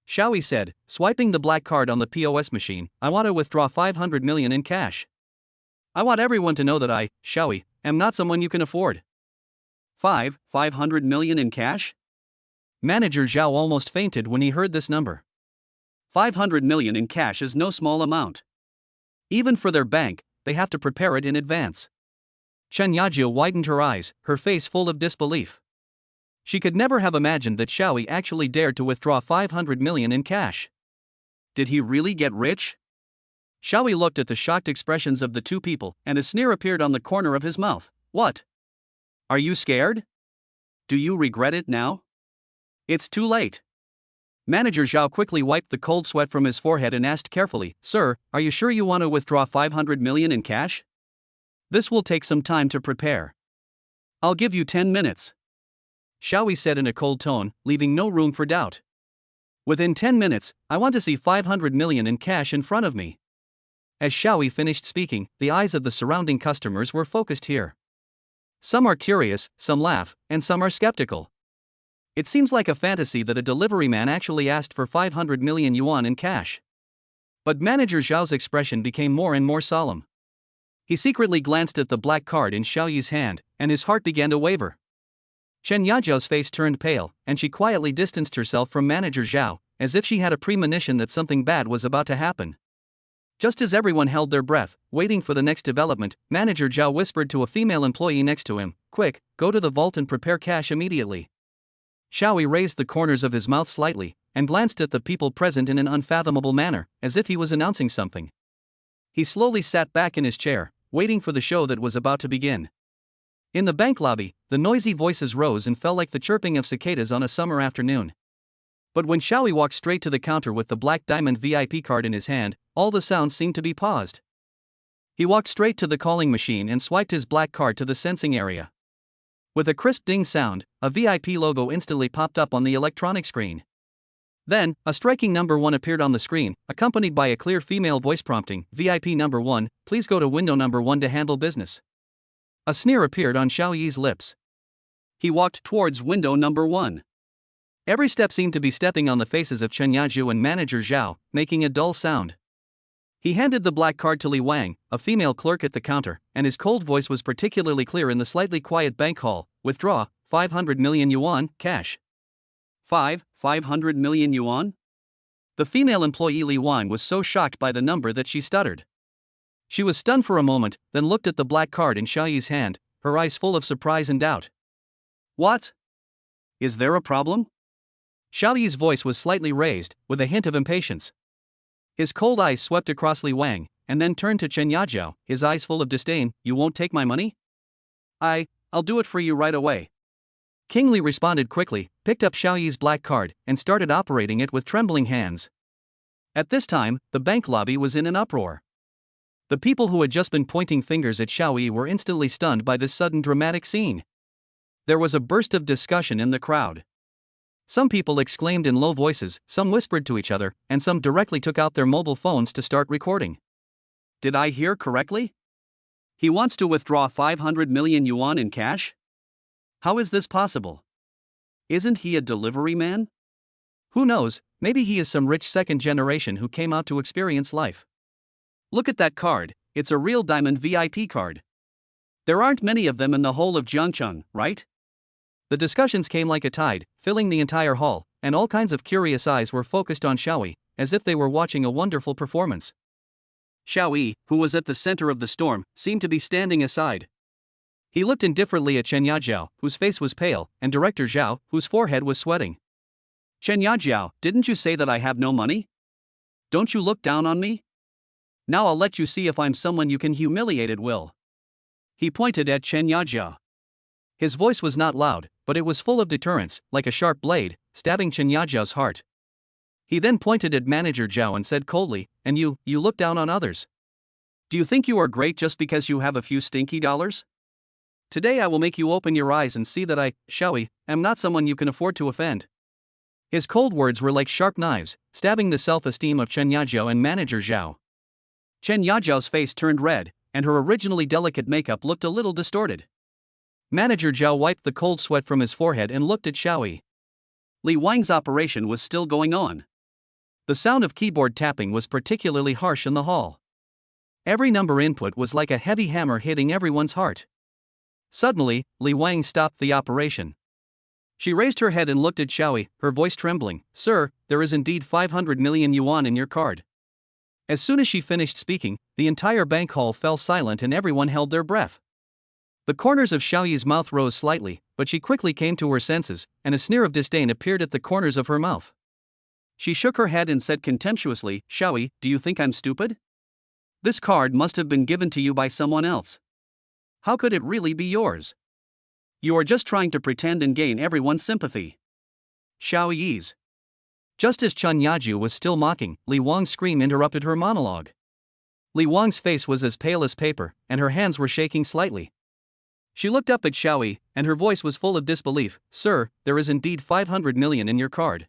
Xiaoyi said, swiping the black card on the POS machine, I want to withdraw 500 million in cash. I want everyone to know that I, Xiaoyi, am not someone you can afford. 500 million in cash? Manager Zhao almost fainted when he heard this number. 500 million in cash is no small amount. Even for their bank, they have to prepare it in advance. Chen Yajia widened her eyes, her face full of disbelief. She could never have imagined that Xiaoyi actually dared to withdraw 500 million in cash. Did he really get rich? Xiaoyi looked at the shocked expressions of the two people, and a sneer appeared on the corner of his mouth. What? Are you scared? Do you regret it now? It's too late. Manager Zhao quickly wiped the cold sweat from his forehead and asked carefully, Sir, are you sure you want to withdraw 500 million in cash? This will take some time to prepare. I'll give you 10 minutes. Xiaoyi said in a cold tone, leaving no room for doubt. Within 10 minutes, I want to see 500 million in cash in front of me. As Xiaoyi finished speaking, the eyes of the surrounding customers were focused here. Some are curious, some laugh, and some are skeptical. It seems like a fantasy that a delivery man actually asked for 500 million yuan in cash. But Manager Zhao's expression became more and more solemn. He secretly glanced at the black card in Xiaoyi's hand, and his heart began to waver. Chen Yajiao's face turned pale, and she quietly distanced herself from Manager Zhao, as if she had a premonition that something bad was about to happen. Just as everyone held their breath, waiting for the next development, Manager Zhao whispered to a female employee next to him, Quick, go to the vault and prepare cash immediately. Xiaoyi raised the corners of his mouth slightly, and glanced at the people present in an unfathomable manner, as if he was announcing something. He slowly sat back in his chair, waiting for the show that was about to begin. In the bank lobby, the noisy voices rose and fell like the chirping of cicadas on a summer afternoon. But when Xiaoyi walked straight to the counter with the black diamond VIP card in his hand, all the sounds seemed to be paused. He walked straight to the calling machine and swiped his black card to the sensing area. With a crisp ding sound, a VIP logo instantly popped up on the electronic screen. Then, a striking number 1 appeared on the screen, accompanied by a clear female voice prompting, VIP number 1, please go to window number 1 to handle business. A sneer appeared on Xiao Yi's lips. He walked towards window number 1. Every step seemed to be stepping on the faces of Chen Yaju and manager Zhao, making a dull sound. He handed the black card to Li Wang, a female clerk at the counter, and his cold voice was particularly clear in the slightly quiet bank hall. Withdraw, 500 million yuan, cash. 500 million yuan? The female employee Li Wang was so shocked by the number that she stuttered. She was stunned for a moment, then looked at the black card in Xiao Yi's hand, her eyes full of surprise and doubt. What? Is there a problem? Xiao Yi's voice was slightly raised, with a hint of impatience. His cold eyes swept across Li Wang, and then turned to Chen Yajiao, his eyes full of disdain. You won't take my money? I'll do it for you right away. King Li responded quickly, picked up Xiao Yi's black card, and started operating it with trembling hands. At this time, the bank lobby was in an uproar. The people who had just been pointing fingers at Xiao Yi were instantly stunned by this sudden dramatic scene. There was a burst of discussion in the crowd. Some people exclaimed in low voices, some whispered to each other, and some directly took out their mobile phones to start recording. Did I hear correctly? He wants to withdraw 500 million yuan in cash? How is this possible? Isn't he a delivery man? Who knows, maybe he is some rich second generation who came out to experience life. Look at that card, it's a real diamond VIP card. There aren't many of them in the whole of Jiangcheng, right? The discussions came like a tide, filling the entire hall, and all kinds of curious eyes were focused on Xiao Yi, as if they were watching a wonderful performance. Xiao Yi, who was at the center of the storm, seemed to be standing aside. He looked indifferently at Chen Yajiao, whose face was pale, and Director Zhao, whose forehead was sweating. Chen Yajiao, didn't you say that I have no money? Don't you look down on me? Now I'll let you see if I'm someone you can humiliate at will. He pointed at Chen Yajiao. His voice was not loud, but it was full of deterrence, like a sharp blade, stabbing Chen Yajiao's heart. He then pointed at manager Zhao and said coldly, and you look down on others. Do you think you are great just because you have a few stinky dollars? Today I will make you open your eyes and see that I, Xiao Yi, am not someone you can afford to offend. His cold words were like sharp knives, stabbing the self-esteem of Chen Yajiao and manager Zhao. Chen Yajiao's face turned red, and her originally delicate makeup looked a little distorted. Manager Zhao wiped the cold sweat from his forehead and looked at Xiao Yi. Li Wang's operation was still going on. The sound of keyboard tapping was particularly harsh in the hall. Every number input was like a heavy hammer hitting everyone's heart. Suddenly, Li Wang stopped the operation. She raised her head and looked at Xiao Yi, her voice trembling. Sir, there is indeed 500 million yuan in your card. As soon as she finished speaking, the entire bank hall fell silent and everyone held their breath. The corners of Xiao Yi's mouth rose slightly, but she quickly came to her senses, and a sneer of disdain appeared at the corners of her mouth. She shook her head and said contemptuously, Xiao Yi, do you think I'm stupid? This card must have been given to you by someone else. How could it really be yours? You are just trying to pretend and gain everyone's sympathy. Xiao Yi's. Just as Chen Yaju was still mocking, Li Wang's scream interrupted her monologue. Li Wang's face was as pale as paper, and her hands were shaking slightly. She looked up at Xiao Yi, and her voice was full of disbelief. Sir, there is indeed 500 million in your card.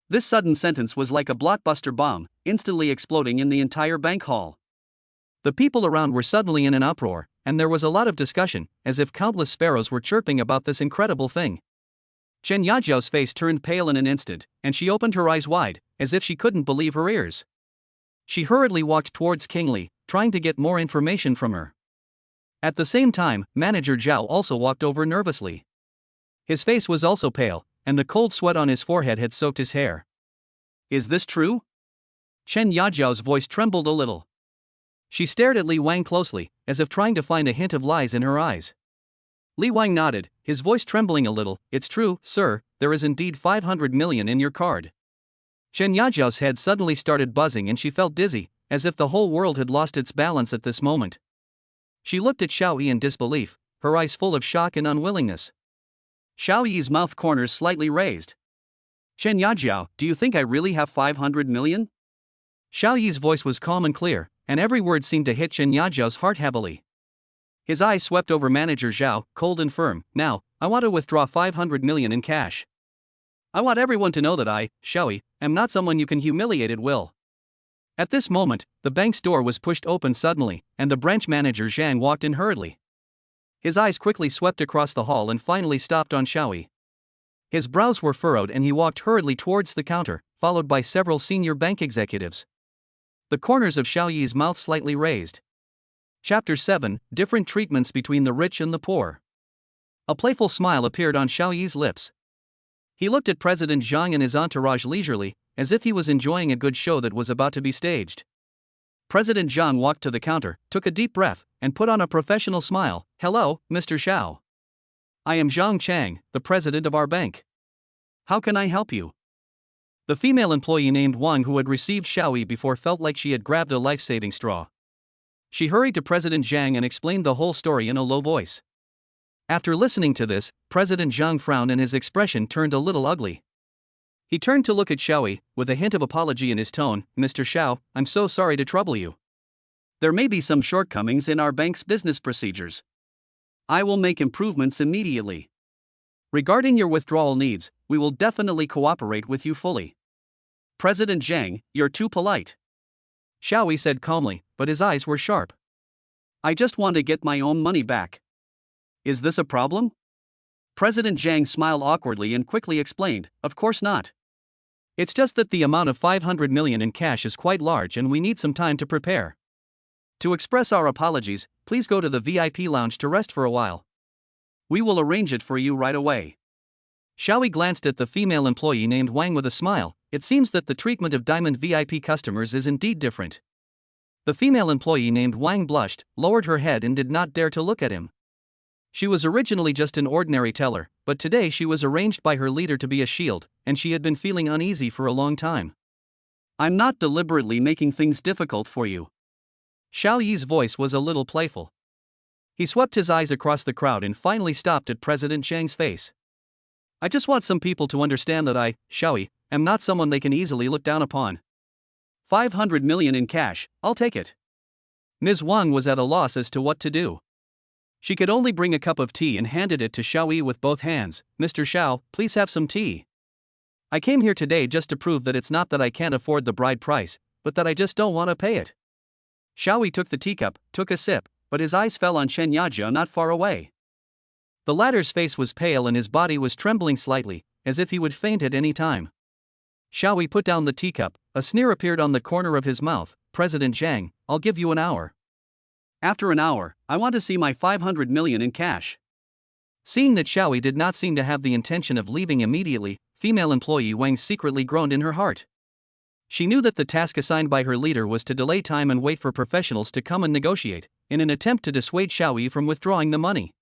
This sudden sentence was like a blockbuster bomb, instantly exploding in the entire bank hall. The people around were suddenly in an uproar, and there was a lot of discussion, as if countless sparrows were chirping about this incredible thing. Chen Yajiao's face turned pale in an instant, and she opened her eyes wide, as if she couldn't believe her ears. She hurriedly walked towards King Li, trying to get more information from her. At the same time, manager Zhao also walked over nervously. His face was also pale, and the cold sweat on his forehead had soaked his hair. Is this true? Chen Yajiao's voice trembled a little. She stared at Li Wang closely, as if trying to find a hint of lies in her eyes. Li Wang nodded, his voice trembling a little. It's true, sir, there is indeed 500 million in your card. Chen Yajiao's head suddenly started buzzing and she felt dizzy, as if the whole world had lost its balance at this moment. She looked at Xiao Yi in disbelief, her eyes full of shock and unwillingness. Xiao Yi's mouth corners slightly raised. Chen Yajiao, do you think I really have 500 million? Xiao Yi's voice was calm and clear, and every word seemed to hit Chen Yajiao's heart heavily. His eyes swept over manager Zhao, cold and firm. Now, I want to withdraw 500 million in cash. I want everyone to know that I, Xiaoyi, am not someone you can humiliate at will. At this moment, the bank's door was pushed open suddenly, and the branch manager Zhang walked in hurriedly. His eyes quickly swept across the hall and finally stopped on Xiaoyi. His brows were furrowed and he walked hurriedly towards the counter, followed by several senior bank executives. The corners of Xiaoyi's mouth slightly raised. Chapter 7: Different Treatments Between the Rich and the Poor. A playful smile appeared on Xiaoyi's lips. He looked at President Zhang and his entourage leisurely, as if he was enjoying a good show that was about to be staged. President Zhang walked to the counter, took a deep breath, and put on a professional smile. Hello, Mr. Xiao. I am Zhang Chang, the president of our bank. How can I help you? The female employee named Wang, who had received Xiaoyi before, felt like she had grabbed a life-saving straw. She hurried to President Zhang and explained the whole story in a low voice. After listening to this, President Zhang frowned and his expression turned a little ugly. He turned to look at Xiaoyi, with a hint of apology in his tone. Mr. Xiao, I'm so sorry to trouble you. There may be some shortcomings in our bank's business procedures. I will make improvements immediately. Regarding your withdrawal needs, we will definitely cooperate with you fully. President Zhang, you're too polite. Xiaoyi said calmly, but his eyes were sharp. I just want to get my own money back. Is this a problem? President Zhang smiled awkwardly and quickly explained, of course not. It's just that the amount of 500 million in cash is quite large and we need some time to prepare. To express our apologies, please go to the VIP lounge to rest for a while. We will arrange it for you right away. Xiaoyi glanced at the female employee named Wang with a smile. It seems that the treatment of Diamond VIP customers is indeed different. The female employee named Wang blushed, lowered her head and did not dare to look at him. She was originally just an ordinary teller, but today she was arranged by her leader to be a shield, and she had been feeling uneasy for a long time. I'm not deliberately making things difficult for you. Xiaoyi's voice was a little playful. He swept his eyes across the crowd and finally stopped at President Zhang's face. I just want some people to understand that I, Xiaoyi, am not someone they can easily look down upon. 500 million in cash, I'll take it. Ms. Wang was at a loss as to what to do. She could only bring a cup of tea and handed it to Xiaoyi with both hands. Mr. Xiao, please have some tea. I came here today just to prove that it's not that I can't afford the bride price, but that I just don't want to pay it. Xiaoyi took the teacup, took a sip, but his eyes fell on Chen Yajia not far away. The latter's face was pale and his body was trembling slightly, as if he would faint at any time. Xiaoyi put down the teacup, a sneer appeared on the corner of his mouth. President Zhang, I'll give you an hour. After an hour, I want to see my 500 million in cash. Seeing that Xiaoyi did not seem to have the intention of leaving immediately, female employee Wang secretly groaned in her heart. She knew that the task assigned by her leader was to delay time and wait for professionals to come and negotiate, in an attempt to dissuade Xiaoyi from withdrawing the money.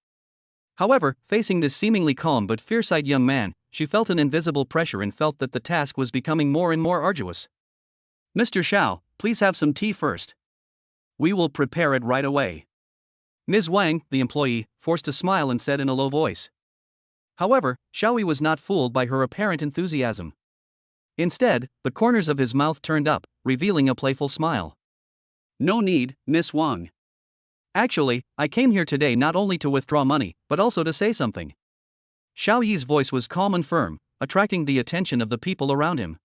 However, facing this seemingly calm but fierce-eyed young man, she felt an invisible pressure and felt that the task was becoming more and more arduous. Mr. Xiao, please have some tea first. We will prepare it right away. Ms. Wang, the employee, forced a smile and said in a low voice. However, Xiaoyi was not fooled by her apparent enthusiasm. Instead, the corners of his mouth turned up, revealing a playful smile. No need, Miss Wang. Actually, I came here today not only to withdraw money, but also to say something. Xiaoyi's voice was calm and firm, attracting the attention of the people around him.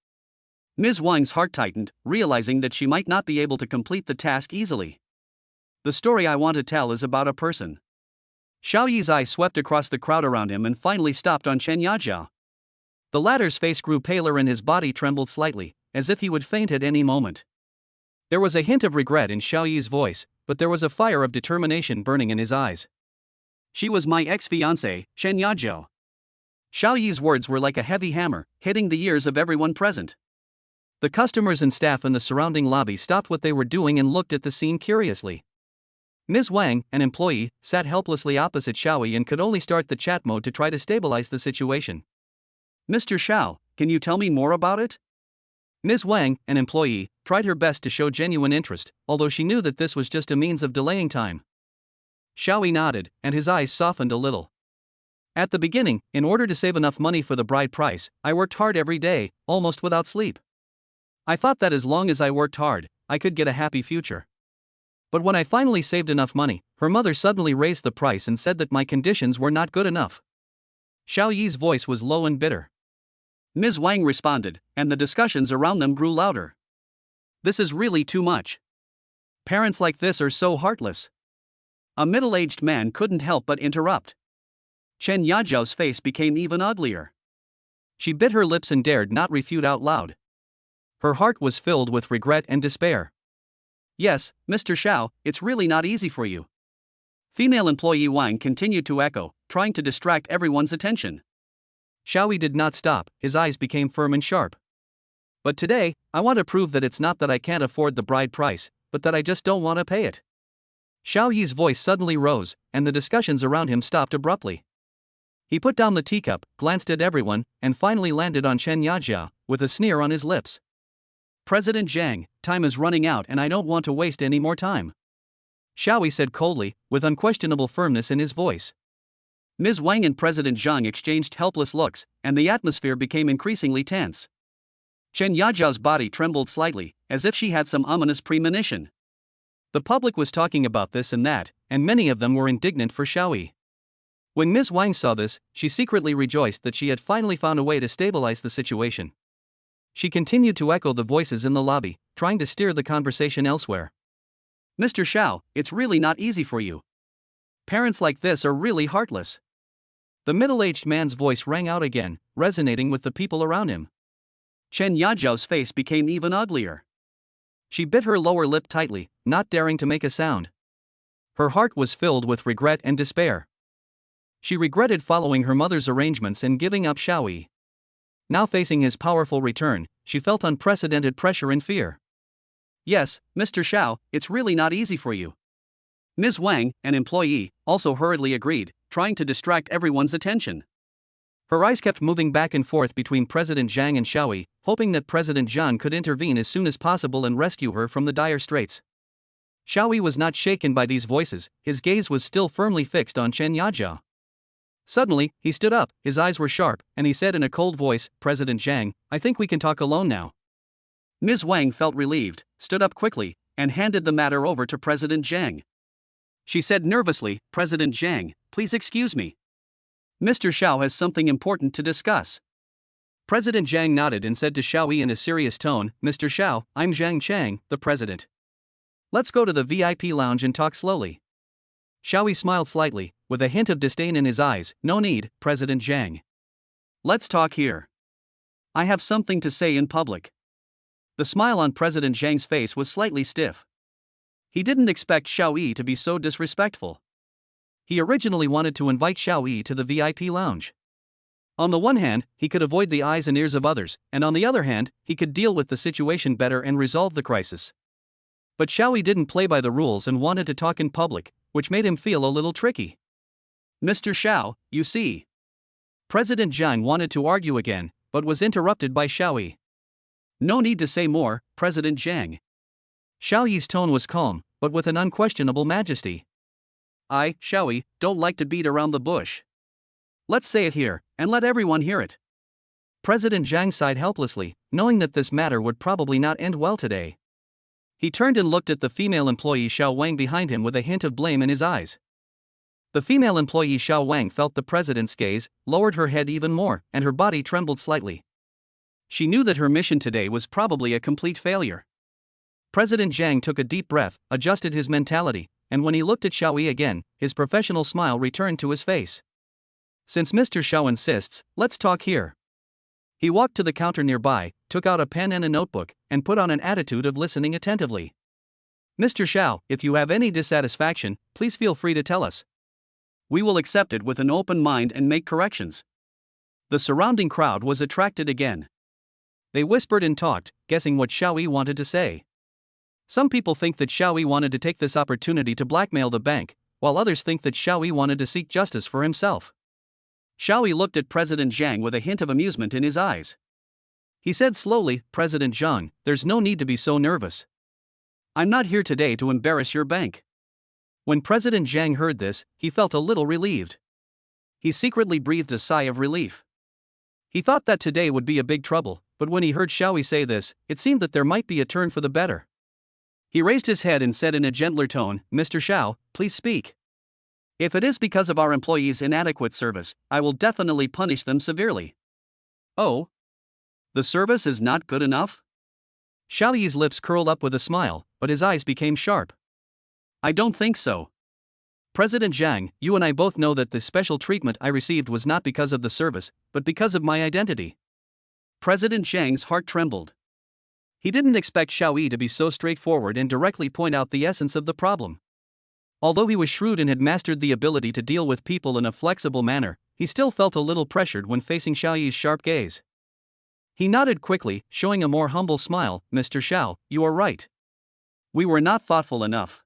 Ms. Wang's heart tightened, realizing that she might not be able to complete the task easily. The story I want to tell is about a person. Xiaoyi's eyes swept across the crowd around him and finally stopped on Chen Yajia. The latter's face grew paler and his body trembled slightly, as if he would faint at any moment. There was a hint of regret in Xiaoyi's voice, but there was a fire of determination burning in his eyes. She was my ex-fiancée, Chen Yajia. Xiaoyi's words were like a heavy hammer, hitting the ears of everyone present. The customers and staff in the surrounding lobby stopped what they were doing and looked at the scene curiously. Ms. Wang, an employee, sat helplessly opposite Xiaoyi and could only start the chat mode to try to stabilize the situation. Mr. Xiao, can you tell me more about it? Ms. Wang, an employee, tried her best to show genuine interest, although she knew that this was just a means of delaying time. Xiaoyi nodded, and his eyes softened a little. At the beginning, in order to save enough money for the bride price, I worked hard every day, almost without sleep. I thought that as long as I worked hard, I could get a happy future. But when I finally saved enough money, her mother suddenly raised the price and said that my conditions were not good enough. Xiao Yi's voice was low and bitter. Ms. Wang responded, and the discussions around them grew louder. This is really too much. Parents like this are so heartless. A middle-aged man couldn't help but interrupt. Chen Yajiao's face became even uglier. She bit her lips and dared not refute out loud. Her heart was filled with regret and despair. Yes, Mr. Xiao, it's really not easy for you. Female employee Wang continued to echo, trying to distract everyone's attention. Xiaoyi did not stop, his eyes became firm and sharp. But today, I want to prove that it's not that I can't afford the bride price, but that I just don't want to pay it. Xiao Yi's voice suddenly rose, and the discussions around him stopped abruptly. He put down the teacup, glanced at everyone, and finally landed on Chen Yajia, with a sneer on his lips. President Zhang, time is running out and I don't want to waste any more time. Xiaoyi said coldly, with unquestionable firmness in his voice. Ms. Wang and President Zhang exchanged helpless looks, and the atmosphere became increasingly tense. Chen Yajia's body trembled slightly, as if she had some ominous premonition. The public was talking about this and that, and many of them were indignant for Xiaoyi. When Ms. Wang saw this, she secretly rejoiced that she had finally found a way to stabilize the situation. She continued to echo the voices in the lobby, trying to steer the conversation elsewhere. Mr. Xiao, it's really not easy for you. Parents like this are really heartless. The middle-aged man's voice rang out again, resonating with the people around him. Chen Yajiao's face became even uglier. She bit her lower lip tightly, not daring to make a sound. Her heart was filled with regret and despair. She regretted following her mother's arrangements and giving up Xiaoyi. Now facing his powerful return, she felt unprecedented pressure and fear. Yes, Mr. Xiao, it's really not easy for you. Ms. Wang, an employee, also hurriedly agreed, trying to distract everyone's attention. Her eyes kept moving back and forth between President Zhang and Xiaoyi, hoping that President Zhang could intervene as soon as possible and rescue her from the dire straits. Xiaoyi was not shaken by these voices, his gaze was still firmly fixed on Chen Yajia. Suddenly, he stood up, his eyes were sharp, and he said in a cold voice, President Zhang, I think we can talk alone now. Ms. Wang felt relieved, stood up quickly, and handed the matter over to President Zhang. She said nervously, President Zhang, please excuse me. Mr. Xiao has something important to discuss. President Zhang nodded and said to Xiaoyi in a serious tone, Mr. Xiao, I'm Zhang Chang, the president. Let's go to the VIP lounge and talk slowly. Xiaoyi smiled slightly, with a hint of disdain in his eyes, no need, President Zhang. Let's talk here. I have something to say in public. The smile on President Zhang's face was slightly stiff. He didn't expect Xiaoyi to be so disrespectful. He originally wanted to invite Xiaoyi to the VIP lounge. On the one hand, he could avoid the eyes and ears of others, and on the other hand, he could deal with the situation better and resolve the crisis. But Xiaoyi didn't play by the rules and wanted to talk in public, which made him feel a little tricky. Mr. Xiao, you see. President Zhang wanted to argue again, but was interrupted by Xiaoyi. No need to say more, President Zhang. Xiaoyi's tone was calm, but with an unquestionable majesty. I, Xiaoyi, don't like to beat around the bush. Let's say it here, and let everyone hear it. President Zhang sighed helplessly, knowing that this matter would probably not end well today. He turned and looked at the female employee Xiao Wang behind him with a hint of blame in his eyes. The female employee Xiao Wang felt the president's gaze, lowered her head even more, and her body trembled slightly. She knew that her mission today was probably a complete failure. President Zhang took a deep breath, adjusted his mentality, and when he looked at Xiaoyi again, his professional smile returned to his face. Since Mr. Xiao insists, let's talk here. He walked to the counter nearby, took out a pen and a notebook, and put on an attitude of listening attentively. Mr. Xiao, if you have any dissatisfaction, please feel free to tell us. We will accept it with an open mind and make corrections. The surrounding crowd was attracted again. They whispered and talked, guessing what Xiaoyi wanted to say. Some people think that Xiaoyi wanted to take this opportunity to blackmail the bank, while others think that Xiaoyi wanted to seek justice for himself. Xiaoyi looked at President Zhang with a hint of amusement in his eyes. He said slowly, President Zhang, there's no need to be so nervous. I'm not here today to embarrass your bank. When President Zhang heard this, he felt a little relieved. He secretly breathed a sigh of relief. He thought that today would be a big trouble, but when he heard Xiaoyi say this, it seemed that there might be a turn for the better. He raised his head and said in a gentler tone, "Mr. Xiao, please speak. If it is because of our employees' inadequate service, I will definitely punish them severely." "Oh? The service is not good enough?" Xiao Yi's lips curled up with a smile, but his eyes became sharp. "I don't think so. President Zhang, you and I both know that the special treatment I received was not because of the service, but because of my identity." President Zhang's heart trembled. He didn't expect Xiao Yi to be so straightforward and directly point out the essence of the problem. Although he was shrewd and had mastered the ability to deal with people in a flexible manner, he still felt a little pressured when facing Xiao Yi's sharp gaze. He nodded quickly, showing a more humble smile. "Mr. Xiao, you are right. We were not thoughtful enough.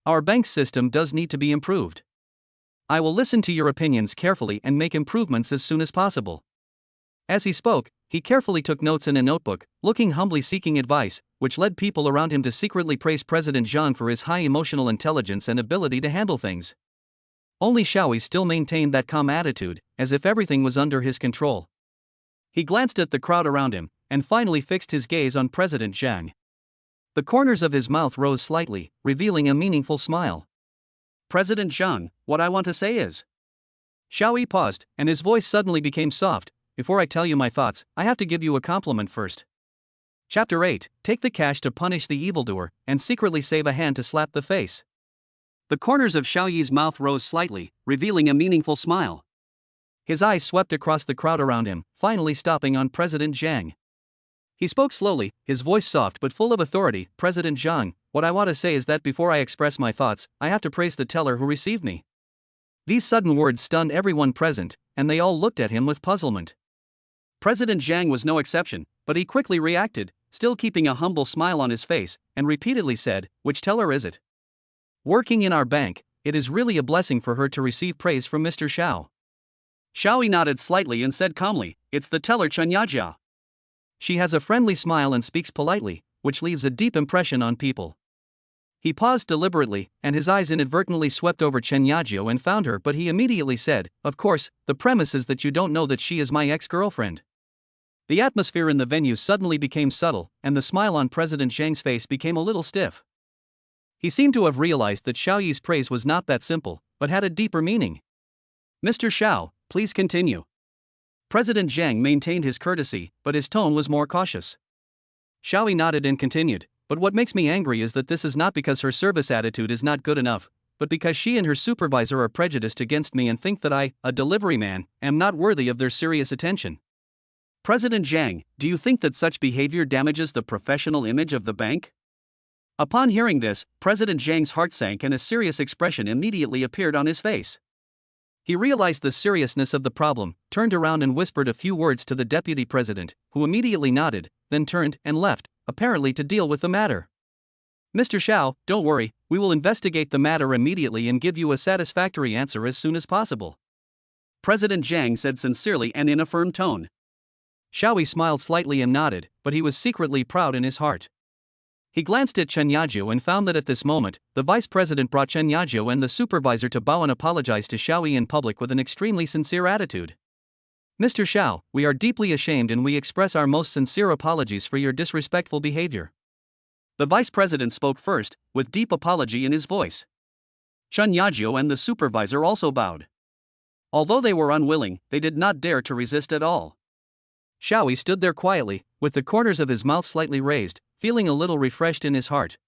Our bank system does need to be improved. I will listen to your opinions carefully and make improvements as soon as possible." As he spoke, he carefully took notes in a notebook, looking humbly seeking advice, which led people around him to secretly praise President Zhang for his high emotional intelligence and ability to handle things. Only Xiao Yi still maintained that calm attitude, as if everything was under his control. He glanced at the crowd around him, and finally fixed his gaze on President Zhang. The corners of his mouth rose slightly, revealing a meaningful smile. "President Zhang, what I want to say is..." Xiao Yi paused, and his voice suddenly became soft. "Before I tell you my thoughts, I have to give you a compliment first." Chapter 8, Take the cash to punish the evildoer, and secretly save a hand to slap the face. The corners of Xiao Yi's mouth rose slightly, revealing a meaningful smile. His eyes swept across the crowd around him, finally stopping on President Zhang. He spoke slowly, his voice soft but full of authority. "President Zhang, what I want to say is that before I express my thoughts, I have to praise the teller who received me." These sudden words stunned everyone present, and they all looked at him with puzzlement. President Zhang was no exception, but he quickly reacted, still keeping a humble smile on his face, and repeatedly said, "Which teller is it? Working in our bank, it is really a blessing for her to receive praise from Mr. Xiao." Xiao Yi nodded slightly and said calmly, "It's the teller Chen Yajia. She has a friendly smile and speaks politely, which leaves a deep impression on people." He paused deliberately, and his eyes inadvertently swept over Chen Yajio and found her, but he immediately said, "Of course, the premise is that you don't know that she is my ex-girlfriend." The atmosphere in the venue suddenly became subtle, and the smile on President Zhang's face became a little stiff. He seemed to have realized that Xiao Yi's praise was not that simple, but had a deeper meaning. "Mr. Xiao, please continue." President Zhang maintained his courtesy, but his tone was more cautious. Xiao Yi nodded and continued, "But what makes me angry is that this is not because her service attitude is not good enough, but because she and her supervisor are prejudiced against me and think that I, a delivery man, am not worthy of their serious attention." President Zhang, do you think that such behavior damages the professional image of the bank? Upon hearing this, President Zhang's heart sank and a serious expression immediately appeared on his face. He realized the seriousness of the problem, turned around and whispered a few words to the deputy president, who immediately nodded, then turned and left, apparently to deal with the matter. "Mr. Xiao, don't worry, we will investigate the matter immediately and give you a satisfactory answer as soon as possible," President Zhang said sincerely and in a firm tone. Xiao Yi smiled slightly and nodded, but he was secretly proud in his heart. He glanced at Chen Yajio and found that at this moment, the vice president brought Chen Yajio and the supervisor to bow and apologize to Xiao Yi in public with an extremely sincere attitude. "Mr. Xiao, we are deeply ashamed and we express our most sincere apologies for your disrespectful behavior." The vice president spoke first, with deep apology in his voice. Chen Yajio and the supervisor also bowed. Although they were unwilling, they did not dare to resist at all. Xiao Yi stood there quietly, with the corners of his mouth slightly raised, feeling a little refreshed in his heart.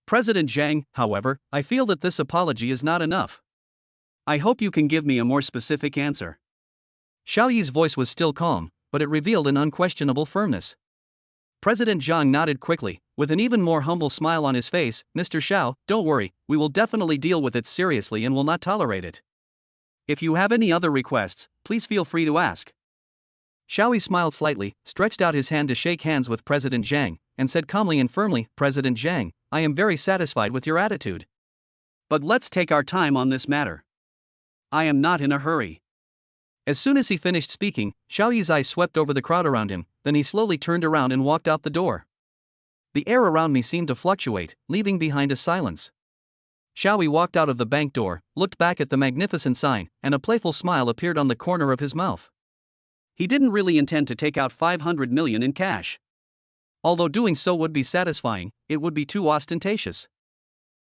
"President Zhang, however, I feel that this apology is not enough. I hope you can give me a more specific answer." Xiao Yi's voice was still calm, but it revealed an unquestionable firmness. President Zhang nodded quickly, with an even more humble smile on his face. "Mr. Xiao, don't worry, we will definitely deal with it seriously and will not tolerate it. If you have any other requests, please feel free to ask." Xiao Yi smiled slightly, stretched out his hand to shake hands with President Zhang, and said calmly and firmly, "President Zhang, I am very satisfied with your attitude. But let's take our time on this matter. I am not in a hurry." As soon as he finished speaking, Xiao Yi's eyes swept over the crowd around him, then he slowly turned around and walked out the door. The air around me seemed to fluctuate, leaving behind a silence. Xiao Yi walked out of the bank door, looked back at the magnificent sign, and a playful smile appeared on the corner of his mouth. He didn't really intend to take out 500 million in cash. Although doing so would be satisfying, it would be too ostentatious.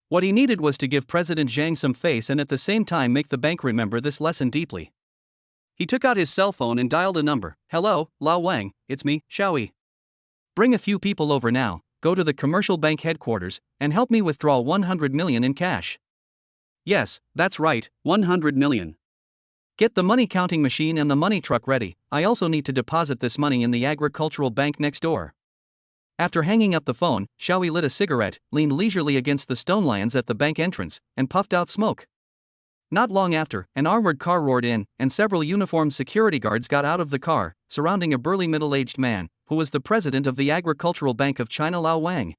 What he needed was to give President Zhang some face and at the same time make the bank remember this lesson deeply. He took out his cell phone and dialed a number. "Hello, Lao Wang, it's me, Xiaoyi. Bring a few people over now, go to the commercial bank headquarters, and help me withdraw 100 million in cash." "Yes, that's right, 100 million. Get the money counting machine and the money truck ready. I also need to deposit this money in the agricultural bank next door." After hanging up the phone, Xiaoyi lit a cigarette, leaned leisurely against the stone lions at the bank entrance, and puffed out smoke. Not long after, an armored car roared in, and several uniformed security guards got out of the car, surrounding a burly middle-aged man, who was the president of the Agricultural Bank of China, Lao Wang.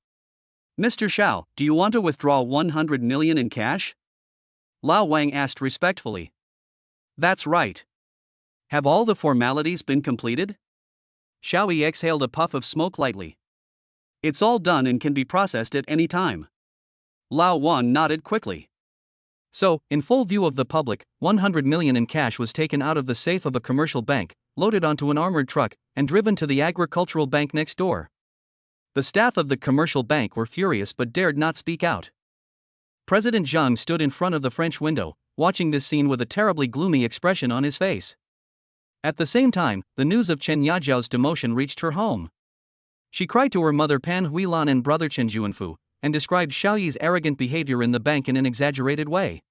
"Mr. Xiao, do you want to withdraw 100 million in cash?" Lao Wang asked respectfully. "That's right. Have all the formalities been completed?" Xiaoyi exhaled a puff of smoke lightly. "It's all done and can be processed at any time." Lao Wan nodded quickly. So, in full view of the public, 100 million in cash was taken out of the safe of a commercial bank, loaded onto an armored truck, and driven to the agricultural bank next door. The staff of the commercial bank were furious but dared not speak out. President Zhang stood in front of the French window, watching this scene with a terribly gloomy expression on his face. At the same time, the news of Chen Yajiao's demotion reached her home. She cried to her mother Pan Huilan and brother Chen Juanfu, and described Xiaoyi's arrogant behavior in the bank in an exaggerated way.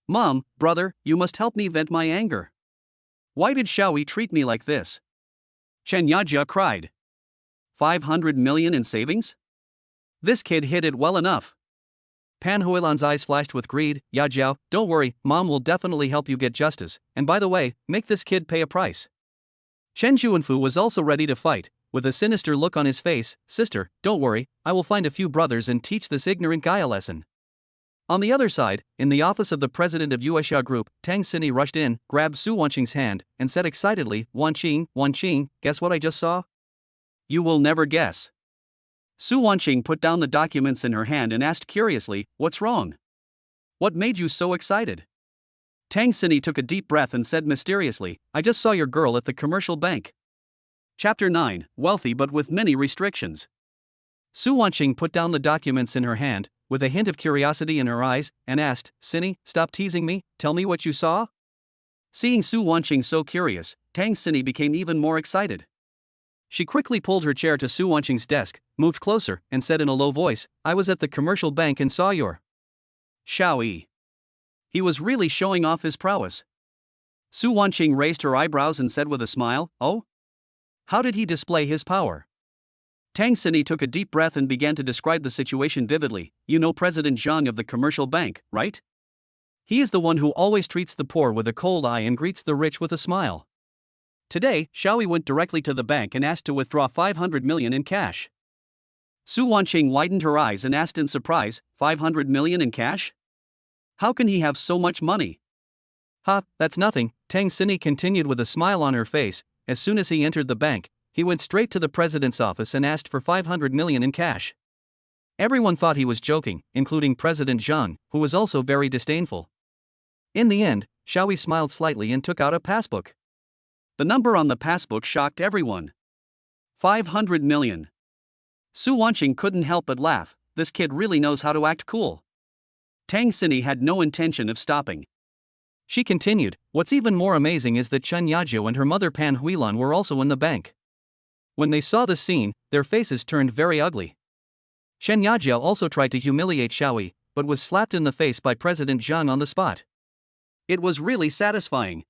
"Mom, brother, you must help me vent my anger. Why did Xiaoyi treat me like this?" Chen Yajia cried. 500 million in savings? This kid hid it well enough. Pan Huilan's eyes flashed with greed. "Yajiao, don't worry, Mom will definitely help you get justice, and by the way, make this kid pay a price." Chen Juanfu was also ready to fight, with a sinister look on his face. "Sister, don't worry, I will find a few brothers and teach this ignorant guy a lesson." On the other side, in the office of the president of Yuexia Group, Tang Xini rushed in, grabbed Su Wanqing's hand, and said excitedly, Wanqing, guess what I just saw?" "You will never guess." Su Wanqing put down the documents in her hand and asked curiously, "What's wrong? What made you so excited?" Tang Xini took a deep breath and said mysteriously, "I just saw your girl at the commercial bank." Chapter 9, Wealthy but with many restrictions. Su Wanqing put down the documents in her hand, with a hint of curiosity in her eyes, and asked, "Xini, stop teasing me, tell me what you saw?" Seeing Su Wanqing so curious, Tang Xini became even more excited. She quickly pulled her chair to Su Wanqing's desk, moved closer, and said in a low voice, "I was at the commercial bank and saw your Xiaoyi." He was really showing off his prowess. Su Wanqing raised her eyebrows and said with a smile, "Oh? How did he display his power?" Tang Xini took a deep breath and began to describe the situation vividly. "You know President Zhang of the commercial bank, right? He is the one who always treats the poor with a cold eye and greets the rich with a smile. Today, Xiaoyi went directly to the bank and asked to withdraw 500 million in cash." Su Wanqing widened her eyes and asked in surprise, 500 million in cash? How can he have so much money? "Ha, that's nothing," Tang Xini continued with a smile on her face. "As soon as he entered the bank, he went straight to the president's office and asked for 500 million in cash." Everyone thought he was joking, including President Zhang, who was also very disdainful. In the end, Xiaoyi smiled slightly and took out a passbook. The number on the passbook shocked everyone. 500 million. Su Wanqing couldn't help but laugh. This kid really knows how to act cool. Tang Xini had no intention of stopping. She continued, "What's even more amazing is that Chen Yajiao and her mother Pan Huilan were also in the bank. When they saw the scene, their faces turned very ugly. Chen Yajiao also tried to humiliate Xiaoyi, but was slapped in the face by President Zhang on the spot. It was really satisfying."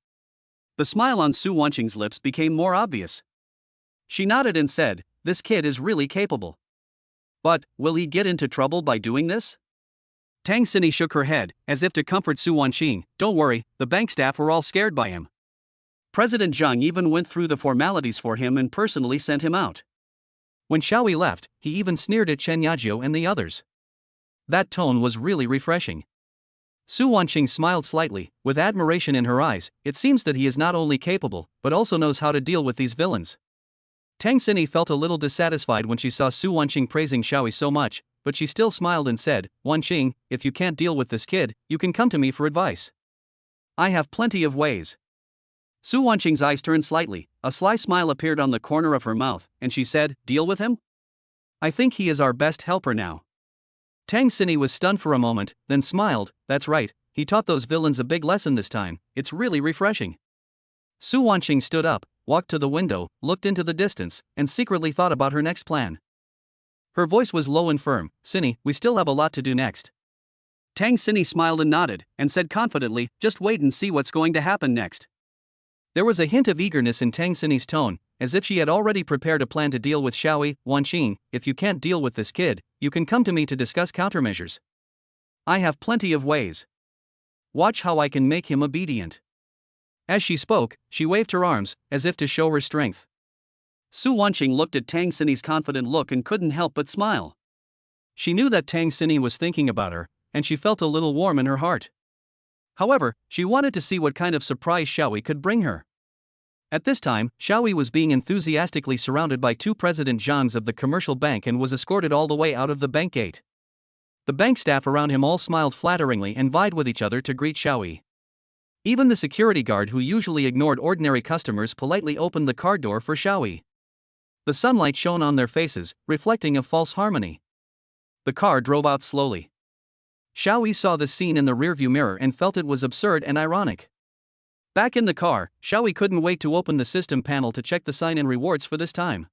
The smile on Su Wanqing's lips became more obvious. She nodded and said, "This kid is really capable. But, will he get into trouble by doing this?" Tang Xini shook her head, as if to comfort Su Wanqing. "Don't worry, the bank staff were all scared by him. President Zhang even went through the formalities for him and personally sent him out." When Xiaoyi left, he even sneered at Chen Yajiao and the others. That tone was really refreshing. Su Wanqing smiled slightly, with admiration in her eyes. It seems that he is not only capable, but also knows how to deal with these villains. Tang Xini felt a little dissatisfied when she saw Su Wanqing praising Xiaoyi so much, but she still smiled and said, "Wanqing, if you can't deal with this kid, you can come to me for advice. I have plenty of ways." Su Wanqing's eyes turned slightly, a sly smile appeared on the corner of her mouth, and she said, "Deal with him?" I think he is our best helper now. Tang Xini was stunned for a moment, then smiled. That's right, he taught those villains a big lesson this time. It's really refreshing. Su Wanqing stood up, walked to the window, looked into the distance, and secretly thought about her next plan. Her voice was low and firm. Xini, we still have a lot to do next. Tang Xini smiled and nodded, and said confidently, just wait and see what's going to happen next. There was a hint of eagerness in Tang Xini's tone, as if she had already prepared a plan to deal with Xiaoyi. Wanqing, if you can't deal with this kid, you can come to me to discuss countermeasures. I have plenty of ways. Watch how I can make him obedient. As she spoke, she waved her arms, as if to show her strength. Su Wanqing looked at Tang Xini's confident look and couldn't help but smile. She knew that Tang Xini was thinking about her, and she felt a little warm in her heart. However, she wanted to see what kind of surprise Xiaoyi could bring her. At this time, Xiaoyi was being enthusiastically surrounded by two President Zhangs of the commercial bank and was escorted all the way out of the bank gate. The bank staff around him all smiled flatteringly and vied with each other to greet Xiaoyi. Even the security guard who usually ignored ordinary customers politely opened the car door for Xiaoyi. The sunlight shone on their faces, reflecting a false harmony. The car drove out slowly. Xiaoyi saw the scene in the rearview mirror and felt it was absurd and ironic. Back in the car, Xiaoyi couldn't wait to open the system panel to check the sign-in rewards for this time.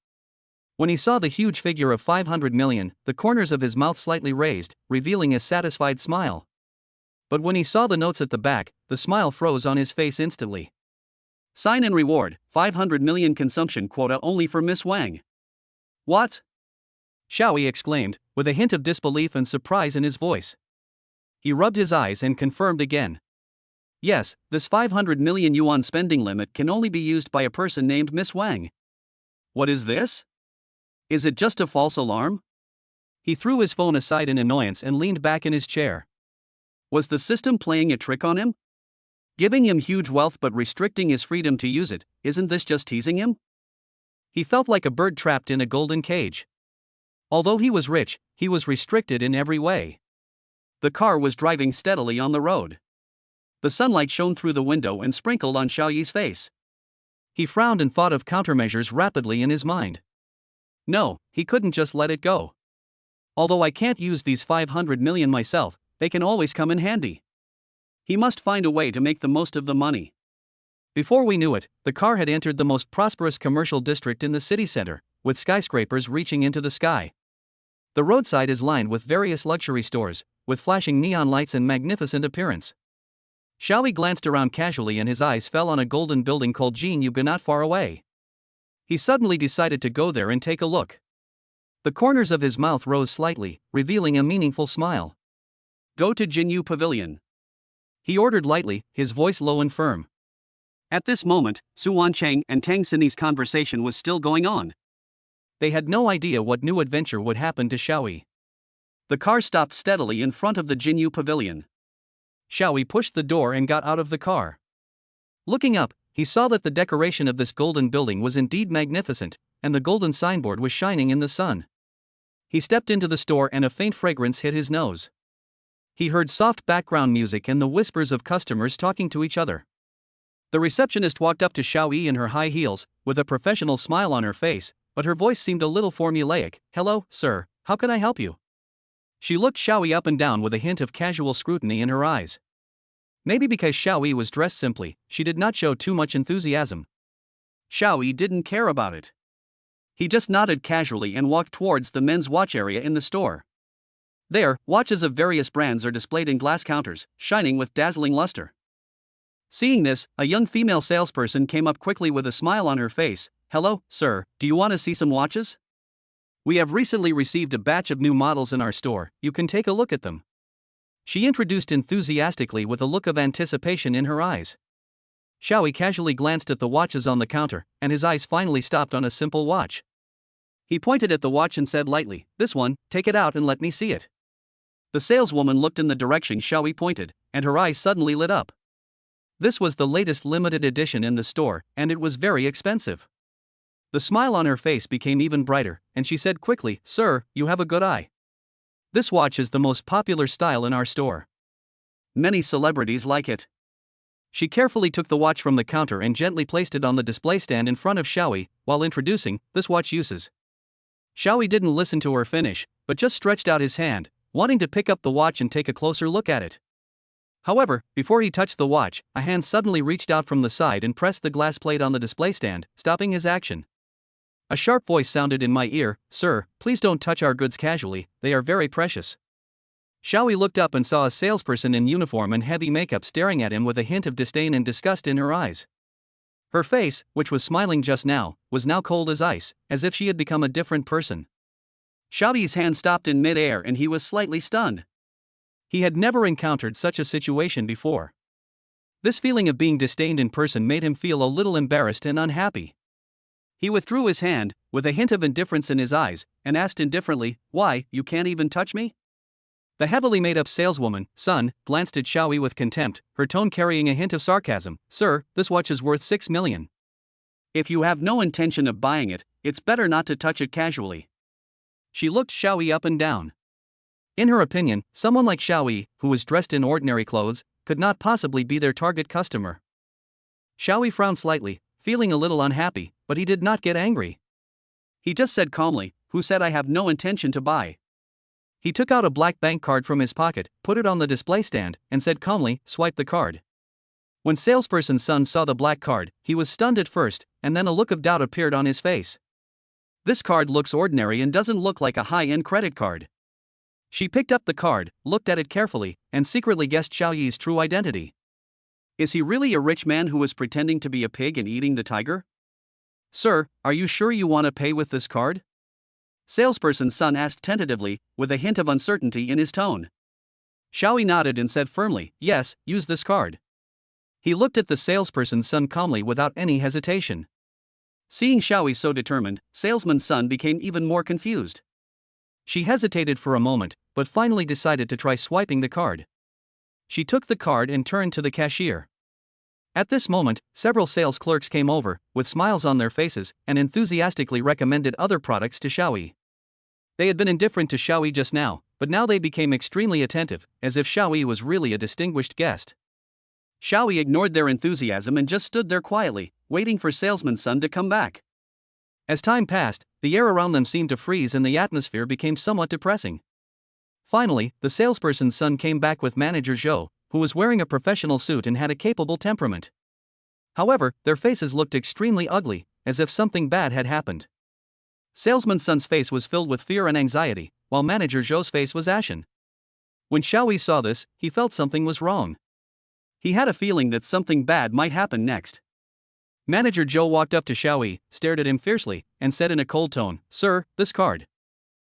When he saw the huge figure of 500 million, the corners of his mouth slightly raised, revealing a satisfied smile. But when he saw the notes at the back, the smile froze on his face instantly. Sign-in reward, 500 million consumption quota only for Miss Wang. What? Xiaoyi exclaimed, with a hint of disbelief and surprise in his voice. He rubbed his eyes and confirmed again. Yes, this 500 million yuan spending limit can only be used by a person named Miss Wang. What is this? Is it just a false alarm? He threw his phone aside in annoyance and leaned back in his chair. Was the system playing a trick on him? Giving him huge wealth but restricting his freedom to use it, isn't this just teasing him? He felt like a bird trapped in a golden cage. Although he was rich, he was restricted in every way. The car was driving steadily on the road. The sunlight shone through the window and sprinkled on Xiaoyi's face. He frowned and thought of countermeasures rapidly in his mind. No, he couldn't just let it go. Although I can't use these 500 million myself, they can always come in handy. He must find a way to make the most of the money. Before we knew it, the car had entered the most prosperous commercial district in the city center, with skyscrapers reaching into the sky. The roadside is lined with various luxury stores, with flashing neon lights and magnificent appearance. Xiaoyi glanced around casually and his eyes fell on a golden building called Jinyu not far away. He suddenly decided to go there and take a look. The corners of his mouth rose slightly, revealing a meaningful smile. Go to Jinyu Pavilion. He ordered lightly, his voice low and firm. At this moment, Su Wanqing and Tang Xini's conversation was still going on. They had no idea what new adventure would happen to Xiaoyi. The car stopped steadily in front of the Jinyu Pavilion. Xiaoyi pushed the door and got out of the car. Looking up, he saw that the decoration of this golden building was indeed magnificent, and the golden signboard was shining in the sun. He stepped into the store and a faint fragrance hit his nose. He heard soft background music and the whispers of customers talking to each other. The receptionist walked up to Xiaoyi in her high heels, with a professional smile on her face, but her voice seemed a little formulaic. Hello, sir, how can I help you? She looked Xiaoyi up and down with a hint of casual scrutiny in her eyes. Maybe because Xiaoyi was dressed simply, she did not show too much enthusiasm. Xiaoyi didn't care about it. He just nodded casually and walked towards the men's watch area in the store. There, watches of various brands are displayed in glass counters, shining with dazzling luster. Seeing this, a young female salesperson came up quickly with a smile on her face. Hello, sir, do you want to see some watches? We have recently received a batch of new models in our store, you can take a look at them. She introduced enthusiastically with a look of anticipation in her eyes. Xiaoyi casually glanced at the watches on the counter, and his eyes finally stopped on a simple watch. He pointed at the watch and said lightly, this one, take it out and let me see it. The saleswoman looked in the direction Xiaoyi pointed, and her eyes suddenly lit up. This was the latest limited edition in the store, and it was very expensive. The smile on her face became even brighter, and she said quickly, sir, you have a good eye. This watch is the most popular style in our store. Many celebrities like it. She carefully took the watch from the counter and gently placed it on the display stand in front of Xiaoyi, while introducing, this watch uses Xiaoyi didn't listen to her finish, but just stretched out his hand, wanting to pick up the watch and take a closer look at it. However, before he touched the watch, a hand suddenly reached out from the side and pressed the glass plate on the display stand, stopping his action. A sharp voice sounded in my ear, "Sir, please don't touch our goods casually, they are very precious." Xiaoyi looked up and saw a salesperson in uniform and heavy makeup staring at him with a hint of disdain and disgust in her eyes. Her face, which was smiling just now, was now cold as ice, as if she had become a different person. Xiaoyi's hand stopped in mid-air and he was slightly stunned. He had never encountered such a situation before. This feeling of being disdained in person made him feel a little embarrassed and unhappy. He withdrew his hand, with a hint of indifference in his eyes, and asked indifferently, "Why, you can't even touch me?" The heavily made-up saleswoman, Sun, glanced at Xiaoyi with contempt, her tone carrying a hint of sarcasm. "Sir, this watch is worth 6 million. If you have no intention of buying it, it's better not to touch it casually." She looked Xiaoyi up and down. In her opinion, someone like Xiaoyi, who was dressed in ordinary clothes, could not possibly be their target customer. Xiaoyi frowned slightly, feeling a little unhappy, but he did not get angry. He just said calmly, "Who said I have no intention to buy?" He took out a black bank card from his pocket, put it on the display stand, and said calmly, "Swipe the card." When salesperson Sun saw the black card, he was stunned at first, and then a look of doubt appeared on his face. "This card looks ordinary and doesn't look like a high-end credit card." She picked up the card, looked at it carefully, and secretly guessed Xiaoyi's true identity. Is he really a rich man who was pretending to be a pig and eating the tiger? "Sir, are you sure you want to pay with this card?" Salesperson Sun asked tentatively, with a hint of uncertainty in his tone. Xiaoyi nodded and said firmly, "Yes, use this card." He looked at the salesperson Sun calmly without any hesitation. Seeing Xiaoyi so determined, salesman Sun became even more confused. She hesitated for a moment, but finally decided to try swiping the card. She took the card and turned to the cashier. At this moment, several sales clerks came over, with smiles on their faces, and enthusiastically recommended other products to Xiaoyi. They had been indifferent to Xiaoyi just now, but now they became extremely attentive, as if Xiaoyi was really a distinguished guest. Xiaoyi ignored their enthusiasm and just stood there quietly, waiting for salesman Sun to come back. As time passed, the air around them seemed to freeze and the atmosphere became somewhat depressing. Finally, the salesperson's son came back with manager Zhou, who was wearing a professional suit and had a capable temperament. However, their faces looked extremely ugly, as if something bad had happened. Salesman Sun's face was filled with fear and anxiety, while manager Zhou's face was ashen. When Xiaoyi saw this, he felt something was wrong. He had a feeling that something bad might happen next. Manager Zhou walked up to Xiaoyi, stared at him fiercely, and said in a cold tone, "Sir, this card."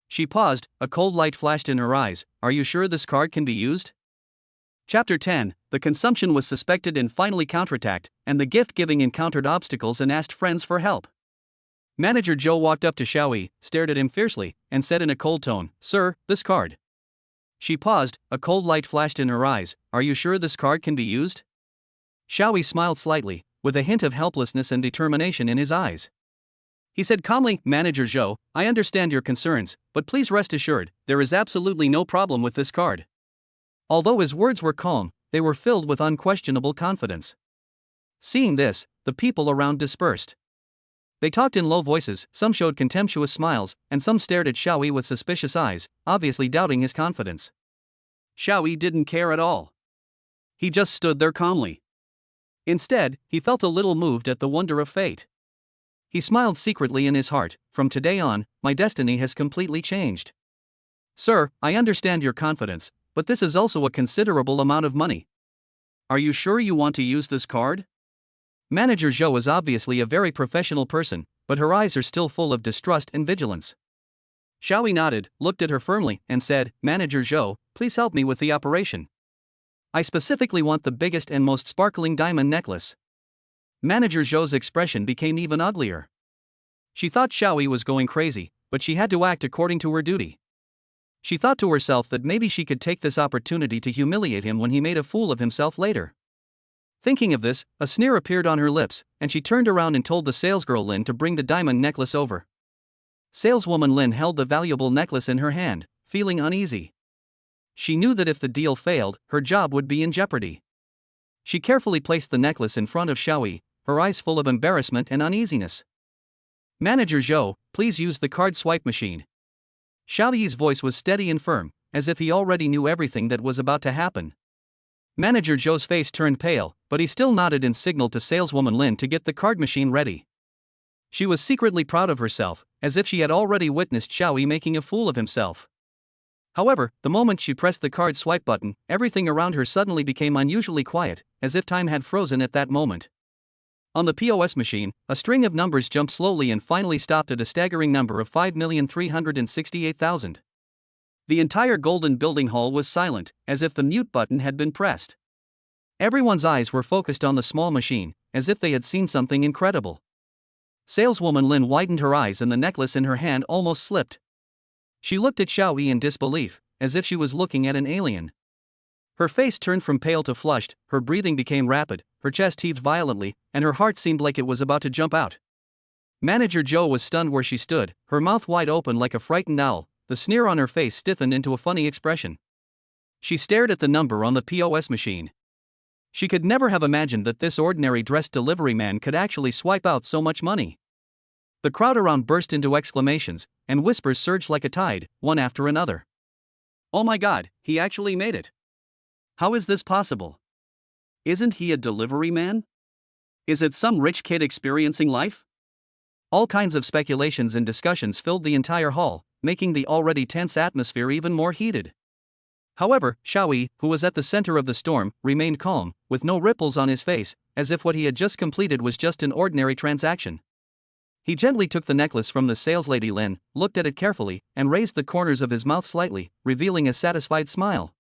She paused, a cold light flashed in her eyes. "Are you sure this card can be used?" Chapter 10. The consumption was suspected and finally counterattacked, and the gift-giving encountered obstacles and asked friends for help. Manager Zhou walked up to Xiaoyi, stared at him fiercely, and said in a cold tone, "Sir, this card." She paused, a cold light flashed in her eyes. "Are you sure this card can be used?" Xiaoyi smiled slightly, with a hint of helplessness and determination in his eyes. He said calmly, "Manager Zhou, I understand your concerns, but please rest assured, there is absolutely no problem with this card." Although his words were calm, they were filled with unquestionable confidence. Seeing this, the people around dispersed. They talked in low voices, some showed contemptuous smiles, and some stared at Xiaoyi with suspicious eyes, obviously doubting his confidence. Xiaoyi didn't care at all. He just stood there calmly. Instead, he felt a little moved at the wonder of fate. He smiled secretly in his heart. "From today on, my destiny has completely changed. Sir, I understand your confidence, but this is also a considerable amount of money. Are you sure you want to use this card?" Manager Zhou is obviously a very professional person, but her eyes are still full of distrust and vigilance. Xiaoyi nodded, looked at her firmly, and said, "Manager Zhou, please help me with the operation. I specifically want the biggest and most sparkling diamond necklace." Manager Zhou's expression became even uglier. She thought Xiaoyi was going crazy, but she had to act according to her duty. She thought to herself that maybe she could take this opportunity to humiliate him when he made a fool of himself later. Thinking of this, a sneer appeared on her lips, and she turned around and told the salesgirl Lin to bring the diamond necklace over. Saleswoman Lin held the valuable necklace in her hand, feeling uneasy. She knew that if the deal failed, her job would be in jeopardy. She carefully placed the necklace in front of Xiaoyi, her eyes full of embarrassment and uneasiness. Manager Zhou, please use the card swipe machine. Xiao Yi's voice was steady and firm, as if he already knew everything that was about to happen. Manager Zhou's face turned pale, but he still nodded and signaled to saleswoman Lin to get the card machine ready. She was secretly proud of herself, as if she had already witnessed Xiao Yi making a fool of himself. However, the moment she pressed the card swipe button, everything around her suddenly became unusually quiet, as if time had frozen at that moment. On the POS machine, a string of numbers jumped slowly and finally stopped at a staggering number of 5,368,000. The entire golden building hall was silent, as if the mute button had been pressed. Everyone's eyes were focused on the small machine, as if they had seen something incredible. Saleswoman Lin widened her eyes and the necklace in her hand almost slipped. She looked at Xiao Yi in disbelief, as if she was looking at an alien. Her face turned from pale to flushed, her breathing became rapid, her chest heaved violently, and her heart seemed like it was about to jump out. Manager Zhou was stunned where she stood, her mouth wide open like a frightened owl, the sneer on her face stiffened into a funny expression. She stared at the number on the POS machine. She could never have imagined that this ordinary dressed delivery man could actually swipe out so much money. The crowd around burst into exclamations, and whispers surged like a tide, one after another. Oh my god, he actually made it! How is this possible? Isn't he a delivery man? Is it some rich kid experiencing life? All kinds of speculations and discussions filled the entire hall, making the already tense atmosphere even more heated. However, Xiao Yi, who was at the center of the storm, remained calm, with no ripples on his face, as if what he had just completed was just an ordinary transaction. He gently took the necklace from the saleslady Lin, looked at it carefully, and raised the corners of his mouth slightly, revealing a satisfied smile.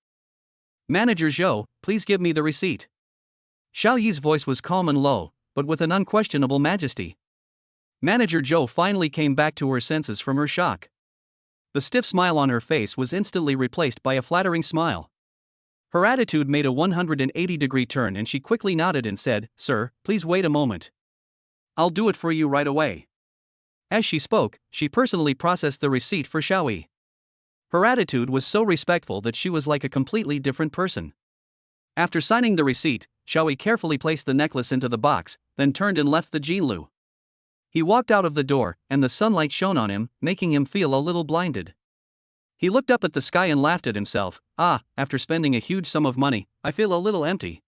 Manager Zhou, please give me the receipt. Xiao Yi's voice was calm and low, but with an unquestionable majesty. Manager Zhou finally came back to her senses from her shock. The stiff smile on her face was instantly replaced by a flattering smile. Her attitude made a 180-degree turn and she quickly nodded and said, "Sir, please wait a moment. I'll do it for you right away." As she spoke, she personally processed the receipt for Xiao Yi. Her attitude was so respectful that she was like a completely different person. After signing the receipt, Xiao Yi carefully placed the necklace into the box, then turned and left the Jinlu. He walked out of the door, and the sunlight shone on him, making him feel a little blinded. He looked up at the sky and laughed at himself. After spending a huge sum of money, I feel a little empty.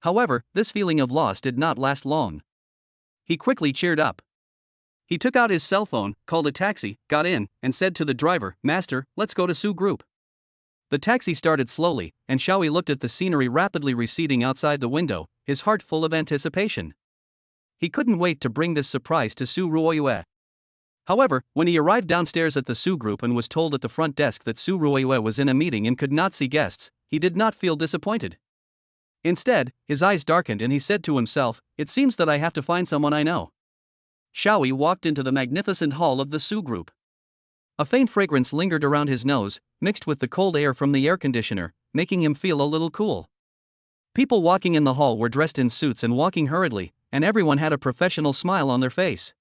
However, this feeling of loss did not last long. He quickly cheered up. He took out his cell phone, called a taxi, got in, and said to the driver, "Master, let's go to Su Group." The taxi started slowly, and Xiao Yi looked at the scenery rapidly receding outside the window, his heart full of anticipation. He couldn't wait to bring this surprise to Su Ruoyue. However, when he arrived downstairs at the Su Group and was told at the front desk that Su Ruoyue was in a meeting and could not see guests, he did not feel disappointed. Instead, his eyes darkened and he said to himself, "It seems that I have to find someone I know." Xiao Yi walked into the magnificent hall of the Su Group. A faint fragrance lingered around his nose, mixed with the cold air from the air conditioner, making him feel a little cool. People walking in the hall were dressed in suits and walking hurriedly, and everyone had a professional smile on their face.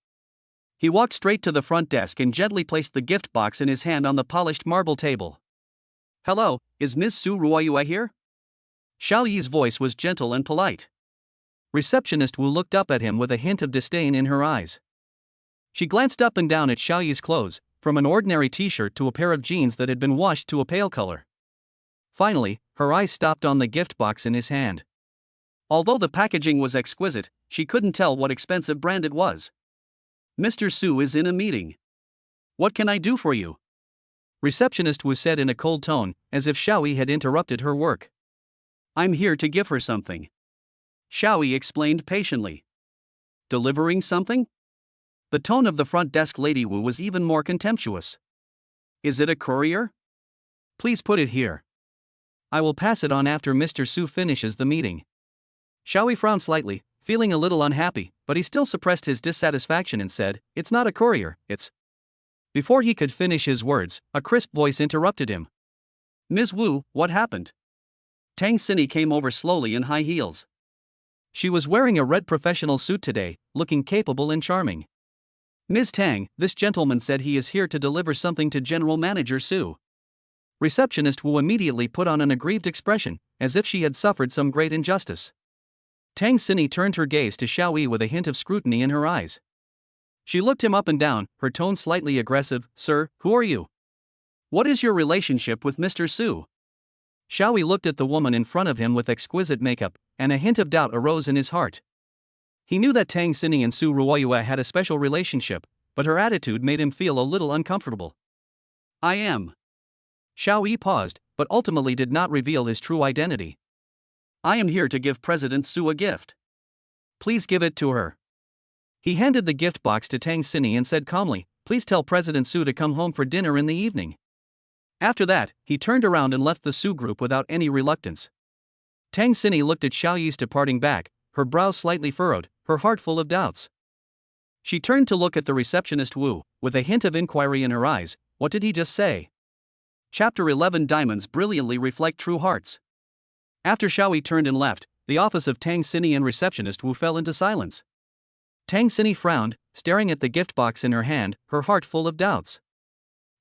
He walked straight to the front desk and gently placed the gift box in his hand on the polished marble table. "Hello, is Ms. Su Ruoyue here?" Xiao Yi's voice was gentle and polite. Receptionist Wu looked up at him with a hint of disdain in her eyes. She glanced up and down at Xiao Yi's clothes, from an ordinary t-shirt to a pair of jeans that had been washed to a pale color. Finally, her eyes stopped on the gift box in his hand. Although the packaging was exquisite, she couldn't tell what expensive brand it was. "Mr. Su is in a meeting. What can I do for you?" Receptionist Wu said in a cold tone, as if Xiao Yi had interrupted her work. "I'm here to give her something." Xiao Yi explained patiently. "Delivering something?" The tone of the front desk lady Wu was even more contemptuous. "Is it a courier? Please put it here. I will pass it on after Mr. Su finishes the meeting." Xiao Yi frowned slightly, feeling a little unhappy, but he still suppressed his dissatisfaction and said, "It's not a courier, it's..." Before he could finish his words, a crisp voice interrupted him. "Ms. Wu, what happened?" Tang Xini came over slowly in high heels. She was wearing a red professional suit today, looking capable and charming. "Ms. Tang, this gentleman said he is here to deliver something to General Manager Su." Receptionist Wu immediately put on an aggrieved expression, as if she had suffered some great injustice. Tang Xini turned her gaze to Xiao Yi with a hint of scrutiny in her eyes. She looked him up and down, her tone slightly aggressive. Sir, who are you? What is your relationship with Mr. Su? Xiaoyi looked at the woman in front of him with exquisite makeup, and a hint of doubt arose in his heart. He knew that Tang Xini and Su Ruoyue had a special relationship, but her attitude made him feel a little uncomfortable. I am. Xiaoyi paused, but ultimately did not reveal his true identity. I am here to give President Su a gift. Please give it to her. He handed the gift box to Tang Xini and said calmly, please tell President Su to come home for dinner in the evening. After that, he turned around and left the Su group without any reluctance. Tang Xini looked at Xiaoyi's departing back, her brows slightly furrowed, her heart full of doubts. She turned to look at the receptionist Wu, with a hint of inquiry in her eyes. What did he just say? Chapter 11 Diamonds brilliantly reflect true hearts. After Xiaoyi turned and left, the office of Tang Xini and receptionist Wu fell into silence. Tang Xini frowned, staring at the gift box in her hand, her heart full of doubts.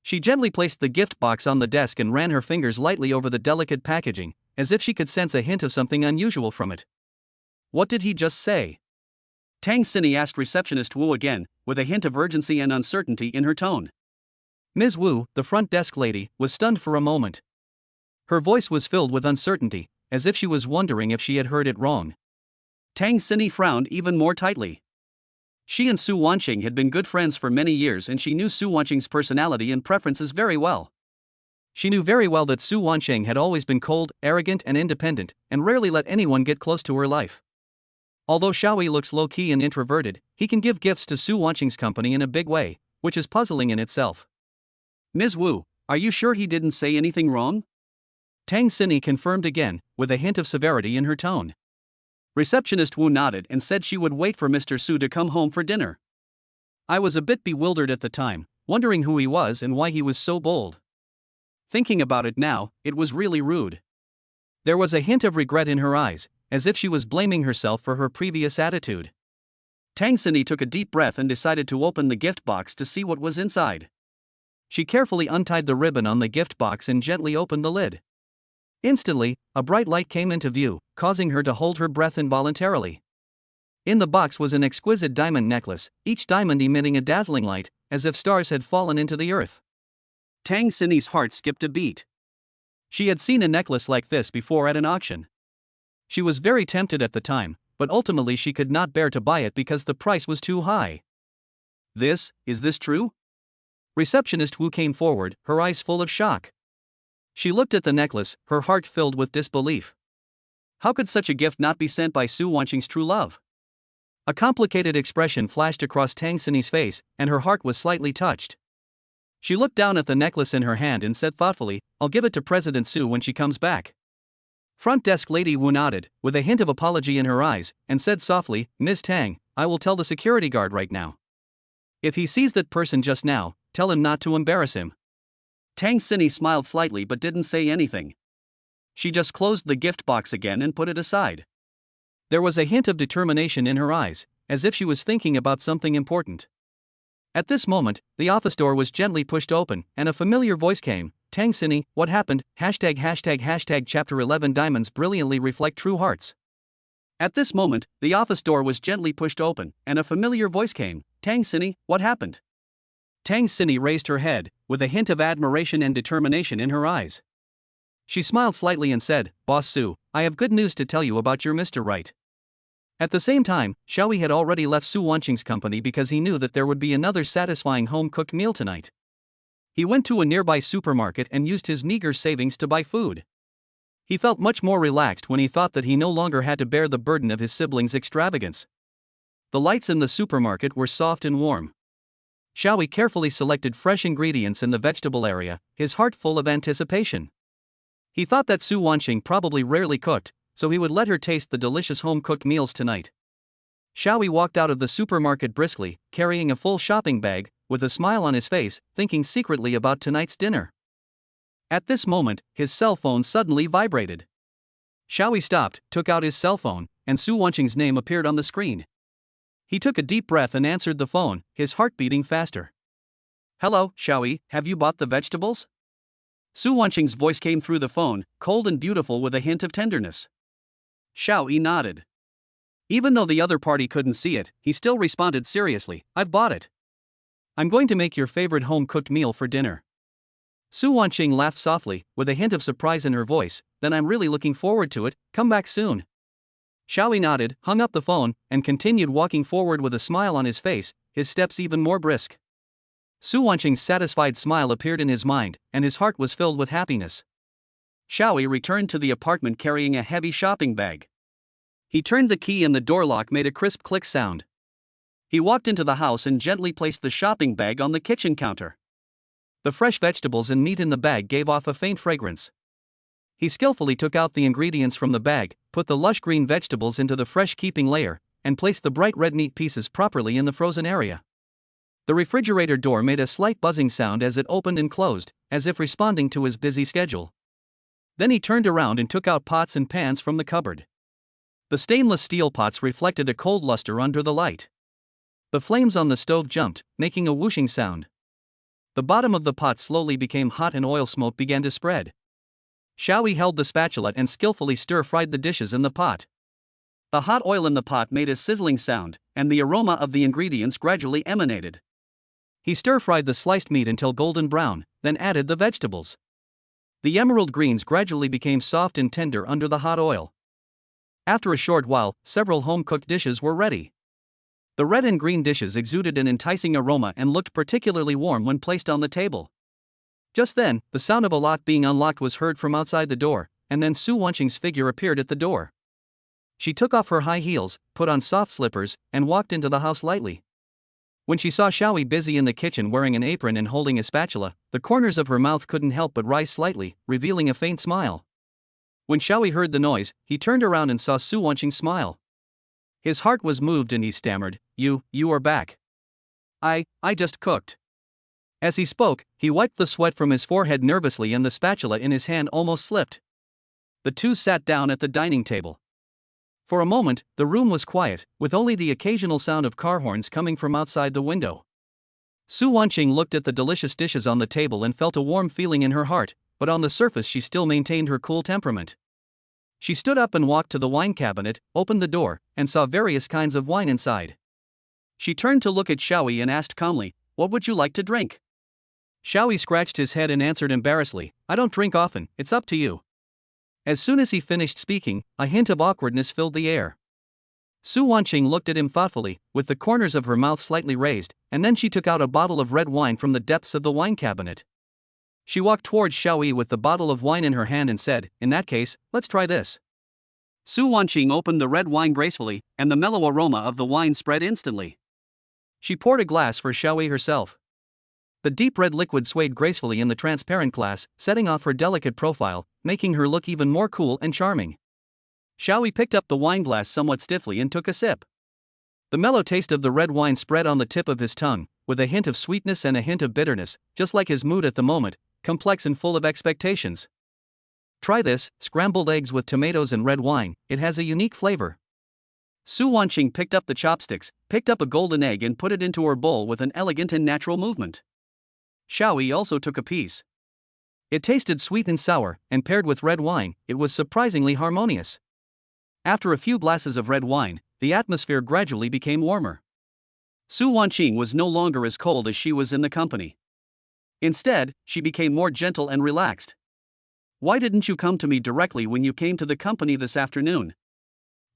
She gently placed the gift box on the desk and ran her fingers lightly over the delicate packaging, as if she could sense a hint of something unusual from it. What did he just say? Tang Xini asked receptionist Wu again, with a hint of urgency and uncertainty in her tone. Ms. Wu, the front desk lady, was stunned for a moment. Her voice was filled with uncertainty, as if she was wondering if she had heard it wrong. Tang Xini frowned even more tightly. She and Su Wanqing had been good friends for many years and she knew Su Wanqing's personality and preferences very well. She knew very well that Su Wanqing had always been cold, arrogant and independent, and rarely let anyone get close to her life. Although Xiaoyi looks low-key and introverted, he can give gifts to Su Wanqing's company in a big way, which is puzzling in itself. Ms. Wu, are you sure he didn't say anything wrong? Tang Xini confirmed again, with a hint of severity in her tone. Receptionist Wu nodded and said she would wait for Mr. Su to come home for dinner. I was a bit bewildered at the time, wondering who he was and why he was so bold. Thinking about it now, it was really rude. There was a hint of regret in her eyes, as if she was blaming herself for her previous attitude. Tang Xini took a deep breath and decided to open the gift box to see what was inside. She carefully untied the ribbon on the gift box and gently opened the lid. Instantly, a bright light came into view, causing her to hold her breath involuntarily. In the box was an exquisite diamond necklace, each diamond emitting a dazzling light, as if stars had fallen into the earth. Tang Xini's heart skipped a beat. She had seen a necklace like this before at an auction. She was very tempted at the time, but ultimately she could not bear to buy it because the price was too high. Is this true? Receptionist Wu came forward, her eyes full of shock. She looked at the necklace, her heart filled with disbelief. How could such a gift not be sent by Su Wanqing's true love? A complicated expression flashed across Tang Xini's face, and her heart was slightly touched. She looked down at the necklace in her hand and said thoughtfully, I'll give it to President Su when she comes back. Front desk lady Wu nodded, with a hint of apology in her eyes, and said softly, Ms. Tang, I will tell the security guard right now. If he sees that person just now, tell him not to embarrass him. Tang Xini smiled slightly but didn't say anything. She just closed the gift box again and put it aside. There was a hint of determination in her eyes, as if she was thinking about something important. At this moment, the office door was gently pushed open, and a familiar voice came, Tang Xini, what happened? Chapter 11 Diamonds brilliantly reflect true hearts. At this moment, the office door was gently pushed open, and a familiar voice came, Tang Xini, what happened? Tang Xini raised her head, with a hint of admiration and determination in her eyes. She smiled slightly and said, Boss Su, I have good news to tell you about your Mr. Right. At the same time, Xiaoyi had already left Su Wanqing's company because he knew that there would be another satisfying home-cooked meal tonight. He went to a nearby supermarket and used his meager savings to buy food. He felt much more relaxed when he thought that he no longer had to bear the burden of his siblings' extravagance. The lights in the supermarket were soft and warm. Xiaoyi carefully selected fresh ingredients in the vegetable area, his heart full of anticipation. He thought that Su Wanqing probably rarely cooked, so he would let her taste the delicious home-cooked meals tonight. Xiaoyi walked out of the supermarket briskly, carrying a full shopping bag, with a smile on his face, thinking secretly about tonight's dinner. At this moment, his cell phone suddenly vibrated. Xiaoyi stopped, took out his cell phone, and Su Wanqing's name appeared on the screen. He took a deep breath and answered the phone, his heart beating faster. Hello, Xiaoyi, have you bought the vegetables? Su Wanqing's voice came through the phone, cold and beautiful with a hint of tenderness. Xiaoyi nodded. Even though the other party couldn't see it, he still responded seriously, I've bought it. I'm going to make your favorite home-cooked meal for dinner. Su Wanqing laughed softly, with a hint of surprise in her voice. Then I'm really looking forward to it, come back soon. Xiaoyi nodded, hung up the phone, and continued walking forward with a smile on his face, his steps even more brisk. Su Wanqing's satisfied smile appeared in his mind, and his heart was filled with happiness. Xiaoyi returned to the apartment carrying a heavy shopping bag. He turned the key and the door lock made a crisp click sound. He walked into the house and gently placed the shopping bag on the kitchen counter. The fresh vegetables and meat in the bag gave off a faint fragrance. He skillfully took out the ingredients from the bag, put the lush green vegetables into the fresh keeping layer, and placed the bright red meat pieces properly in the frozen area. The refrigerator door made a slight buzzing sound as it opened and closed, as if responding to his busy schedule. Then he turned around and took out pots and pans from the cupboard. The stainless steel pots reflected a cold luster under the light. The flames on the stove jumped, making a whooshing sound. The bottom of the pot slowly became hot and oil smoke began to spread. Xiaoyi held the spatula and skillfully stir-fried the dishes in the pot. The hot oil in the pot made a sizzling sound, and the aroma of the ingredients gradually emanated. He stir-fried the sliced meat until golden brown, then added the vegetables. The emerald greens gradually became soft and tender under the hot oil. After a short while, several home-cooked dishes were ready. The red and green dishes exuded an enticing aroma and looked particularly warm when placed on the table. Just then, the sound of a lock being unlocked was heard from outside the door, and then Su Wanqing's figure appeared at the door. She took off her high heels, put on soft slippers, and walked into the house lightly. When she saw Xiaoyi busy in the kitchen wearing an apron and holding a spatula, the corners of her mouth couldn't help but rise slightly, revealing a faint smile. When Xiaoyi heard the noise, he turned around and saw Su Wanqing smile. His heart was moved and he stammered, You are back. I just cooked. As he spoke, he wiped the sweat from his forehead nervously and the spatula in his hand almost slipped. The two sat down at the dining table. For a moment, the room was quiet, with only the occasional sound of car horns coming from outside the window. Su Wanqing looked at the delicious dishes on the table and felt a warm feeling in her heart, but on the surface she still maintained her cool temperament. She stood up and walked to the wine cabinet, opened the door, and saw various kinds of wine inside. She turned to look at Xiaoyi and asked calmly, What would you like to drink? Xiaoyi scratched his head and answered embarrassedly, I don't drink often, it's up to you. As soon as he finished speaking, a hint of awkwardness filled the air. Su Wanqing looked at him thoughtfully, with the corners of her mouth slightly raised, and then she took out a bottle of red wine from the depths of the wine cabinet. She walked towards Xiaoyi with the bottle of wine in her hand and said, In that case, let's try this. Su Wanqing opened the red wine gracefully, and the mellow aroma of the wine spread instantly. She poured a glass for Xiaoyi herself. The deep red liquid swayed gracefully in the transparent glass, setting off her delicate profile, making her look even more cool and charming. Xiaoyi picked up the wine glass somewhat stiffly and took a sip. The mellow taste of the red wine spread on the tip of his tongue, with a hint of sweetness and a hint of bitterness, just like his mood at the moment, complex and full of expectations. Try this, scrambled eggs with tomatoes and red wine, it has a unique flavor. Su Wanqing picked up the chopsticks, picked up a golden egg and put it into her bowl with an elegant and natural movement. Xiaoyi also took a piece. It tasted sweet and sour, and paired with red wine, it was surprisingly harmonious. After a few glasses of red wine, the atmosphere gradually became warmer. Su Wanqing was no longer as cold as she was in the company. Instead, she became more gentle and relaxed. Why didn't you come to me directly when you came to the company this afternoon?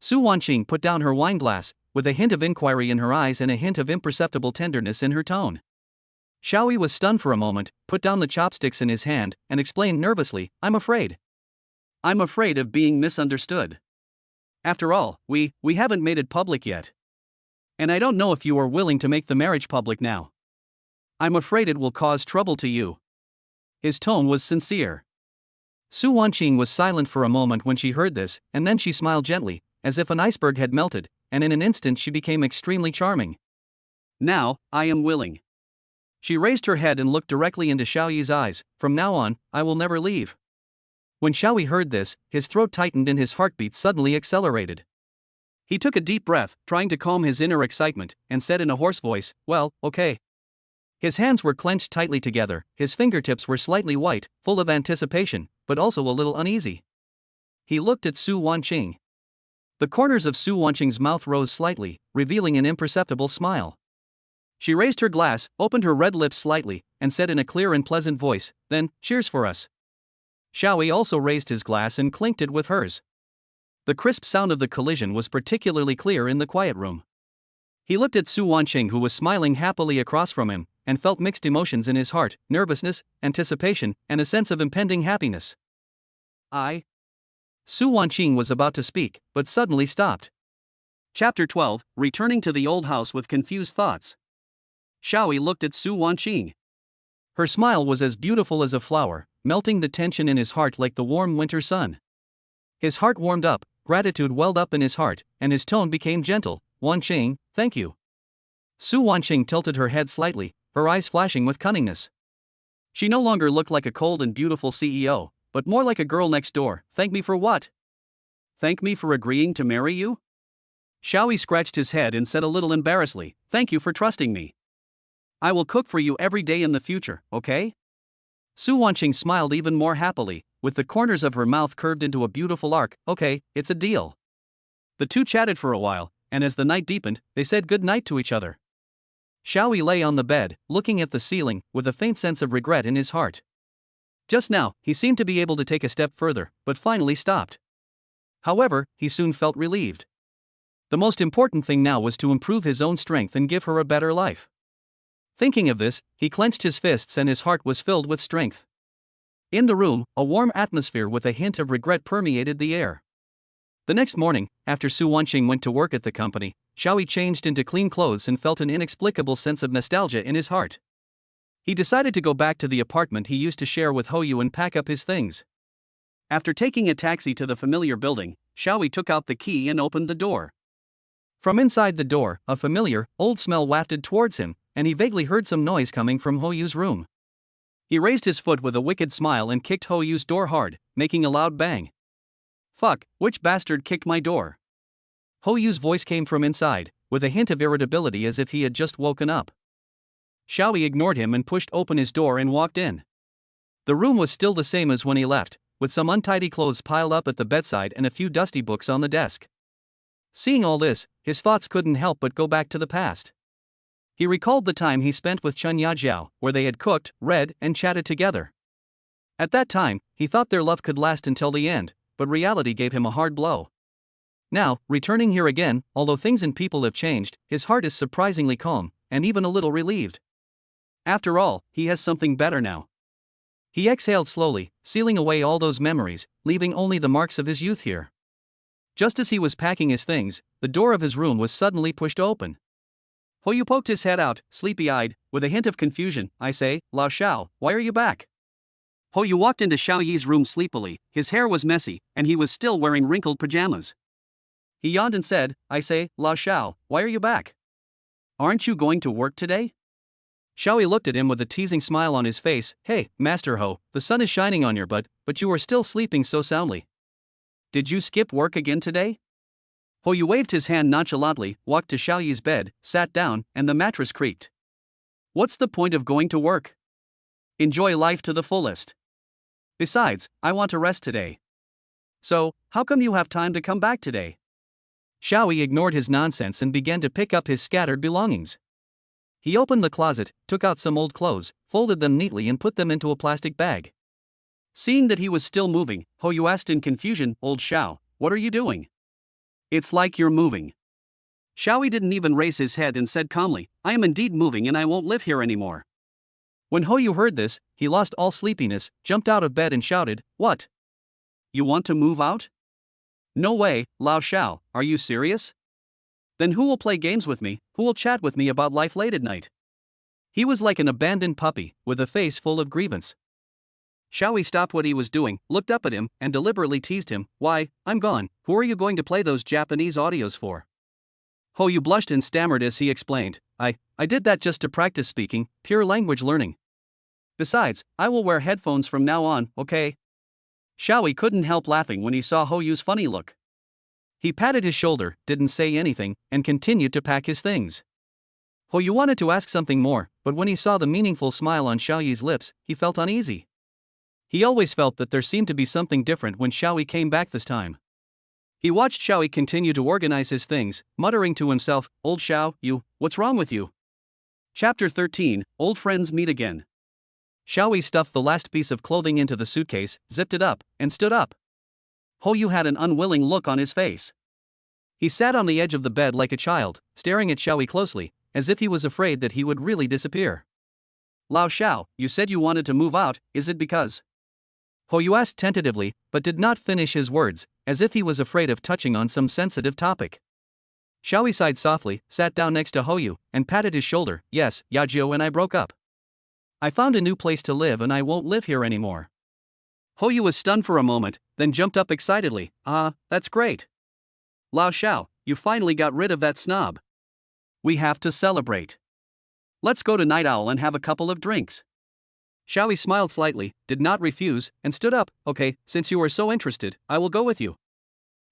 Su Wanqing put down her wineglass, with a hint of inquiry in her eyes and a hint of imperceptible tenderness in her tone. Xiaoyi was stunned for a moment, put down the chopsticks in his hand, and explained nervously, I'm afraid of being misunderstood. After all, we haven't made it public yet. And I don't know if you are willing to make the marriage public now. I'm afraid it will cause trouble to you. His tone was sincere. Su Wanqing was silent for a moment when she heard this, and then she smiled gently, as if an iceberg had melted, and in an instant she became extremely charming. Now, I am willing. She raised her head and looked directly into Xiaoyi's eyes, from now on, I will never leave. When Xiaoyi heard this, his throat tightened and his heartbeat suddenly accelerated. He took a deep breath, trying to calm his inner excitement, and said in a hoarse voice, Well, okay. His hands were clenched tightly together, his fingertips were slightly white, full of anticipation, but also a little uneasy. He looked at Su Wanqing. The corners of Su Wanqing's mouth rose slightly, revealing an imperceptible smile. She raised her glass, opened her red lips slightly, and said in a clear and pleasant voice, "Then, cheers for us." Xiaoyi also raised his glass and clinked it with hers. The crisp sound of the collision was particularly clear in the quiet room. He looked at Su Wanqing, who was smiling happily across from him, and felt mixed emotions in his heart: nervousness, anticipation, and a sense of impending happiness. Su Wanqing was about to speak, but suddenly stopped. Chapter 12, Returning to the Old House with Confused Thoughts. Xiaoyi looked at Su Wanqing. Her smile was as beautiful as a flower, melting the tension in his heart like the warm winter sun. His heart warmed up, gratitude welled up in his heart, and his tone became gentle. "Wanqing, thank you." Su Wanqing tilted her head slightly, her eyes flashing with cunningness. She no longer looked like a cold and beautiful CEO, but more like a girl next door. "Thank me for what?" "Thank me for agreeing to marry you?" Xiaoyi scratched his head and said a little embarrassedly, "Thank you for trusting me. I will cook for you every day in the future, okay?" Su Wanqing smiled even more happily, with the corners of her mouth curved into a beautiful arc. "Okay, it's a deal." The two chatted for a while, and as the night deepened, they said good night to each other. Xiaoyi lay on the bed, looking at the ceiling, with a faint sense of regret in his heart. Just now, he seemed to be able to take a step further, but finally stopped. However, he soon felt relieved. The most important thing now was to improve his own strength and give her a better life. Thinking of this, he clenched his fists and his heart was filled with strength. In the room, a warm atmosphere with a hint of regret permeated the air. The next morning, after Su Wanqing went to work at the company, Xiaoyi changed into clean clothes and felt an inexplicable sense of nostalgia in his heart. He decided to go back to the apartment he used to share with Hou and pack up his things. After taking a taxi to the familiar building, Xiaoyi took out the key and opened the door. From inside the door, a familiar, old smell wafted towards him, and he vaguely heard some noise coming from Hou's room. He raised his foot with a wicked smile and kicked Hou's door hard, making a loud bang. "Fuck, which bastard kicked my door?" Hou's voice came from inside, with a hint of irritability as if he had just woken up. Xiaoyi ignored him and pushed open his door and walked in. The room was still the same as when he left, with some untidy clothes piled up at the bedside and a few dusty books on the desk. Seeing all this, his thoughts couldn't help but go back to the past. He recalled the time he spent with Chen Yajiao, where they had cooked, read, and chatted together. At that time, he thought their love could last until the end, but reality gave him a hard blow. Now, returning here again, although things and people have changed, his heart is surprisingly calm, and even a little relieved. After all, he has something better now. He exhaled slowly, sealing away all those memories, leaving only the marks of his youth here. Just as he was packing his things, the door of his room was suddenly pushed open. Hou poked his head out, sleepy-eyed, with a hint of confusion. "I say, Lao Xiao, why are you back?" Hou walked into Xiaoyi's room sleepily. His hair was messy, and he was still wearing wrinkled pajamas. He yawned and said, "I say, Lao Xiao, why are you back? Aren't you going to work today?" Xiaoyi looked at him with a teasing smile on his face. "Hey, Master Hou, the sun is shining on your butt, but you are still sleeping so soundly. Did you skip work again today?" Hou waved his hand nonchalantly, walked to Xiaoyi's bed, sat down, and the mattress creaked. "What's the point of going to work? Enjoy life to the fullest. Besides, I want to rest today. So, how come you have time to come back today?" Xiaoyi ignored his nonsense and began to pick up his scattered belongings. He opened the closet, took out some old clothes, folded them neatly and put them into a plastic bag. Seeing that he was still moving, Hou asked in confusion, "Old Xiao, what are you doing? It's like you're moving." Xiaoyi didn't even raise his head and said calmly, "I am indeed moving and I won't live here anymore." When Hou heard this, he lost all sleepiness, jumped out of bed and shouted, "What? You want to move out? No way, Lao Xiao, are you serious? Then who will play games with me, who will chat with me about life late at night?" He was like an abandoned puppy, with a face full of grievance. Xiaoyi stopped what he was doing, looked up at him, and deliberately teased him. "Why, I'm gone, who are you going to play those Japanese audios for?" Hou blushed and stammered as he explained, I did that just to practice speaking, pure language learning. Besides, I will wear headphones from now on, okay?" Xiaoyi couldn't help laughing when he saw Hou's funny look. He patted his shoulder, didn't say anything, and continued to pack his things. Hou wanted to ask something more, but when he saw the meaningful smile on Xiaoyi's lips, he felt uneasy. He always felt that there seemed to be something different when Xiaoyi came back this time. He watched Xiaoyi continue to organize his things, muttering to himself, "Old Xiao, what's wrong with you? Chapter 13, Old Friends Meet Again. Xiaoyi stuffed the last piece of clothing into the suitcase, zipped it up, and stood up. Hou had an unwilling look on his face. He sat on the edge of the bed like a child, staring at Xiaoyi closely, as if he was afraid that he would really disappear. Lao Xiao, you said you wanted to move out, is it because? Hou asked tentatively, but did not finish his words, as if he was afraid of touching on some sensitive topic. Xiaoyi sighed softly, sat down next to Hou, and patted his shoulder. Yes, Yajiu and I broke up. I found a new place to live and I won't live here anymore. Hou was stunned for a moment, then jumped up excitedly. Ah, that's great. Lao Xiao, you finally got rid of that snob. We have to celebrate. Let's go to Night Owl and have a couple of drinks. Xiaoyi smiled slightly, did not refuse, and stood up. Okay, since you are so interested, I will go with you.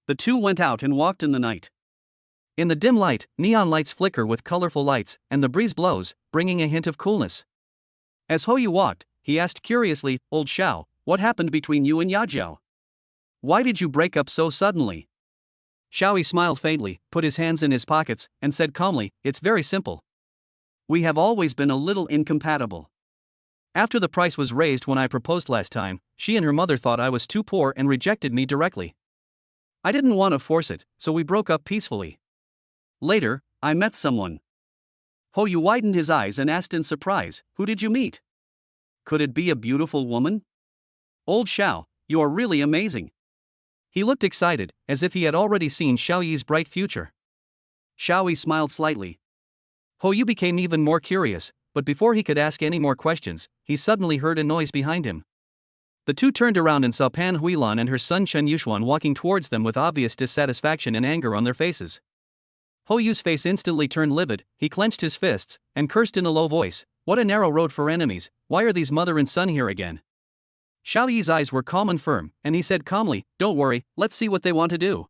The two went out and walked in the night. In the dim light, neon lights flicker with colorful lights, and the breeze blows, bringing a hint of coolness. As Hou walked, he asked curiously, Old Xiao, what happened between you and Yajiao? Why did you break up so suddenly? Xiaoyi smiled faintly, put his hands in his pockets, and said calmly, it's very simple. We have always been a little incompatible. After the price was raised when I proposed last time, she and her mother thought I was too poor and rejected me directly. I didn't want to force it, so we broke up peacefully. Later, I met someone. Hou widened his eyes and asked in surprise, who did you meet? Could it be a beautiful woman? Old Xiao, you are really amazing. He looked excited, as if he had already seen Xiaoyi's bright future. Xiaoyi smiled slightly. Hou became even more curious, but before he could ask any more questions, he suddenly heard a noise behind him. The two turned around and saw Pan Huilan and her son Chen Yuxuan walking towards them with obvious dissatisfaction and anger on their faces. Hou's face instantly turned livid, he clenched his fists, and cursed in a low voice, what a narrow road for enemies, why are these mother and son here again? Xiaoyi's eyes were calm and firm, and he said calmly, don't worry, let's see what they want to do.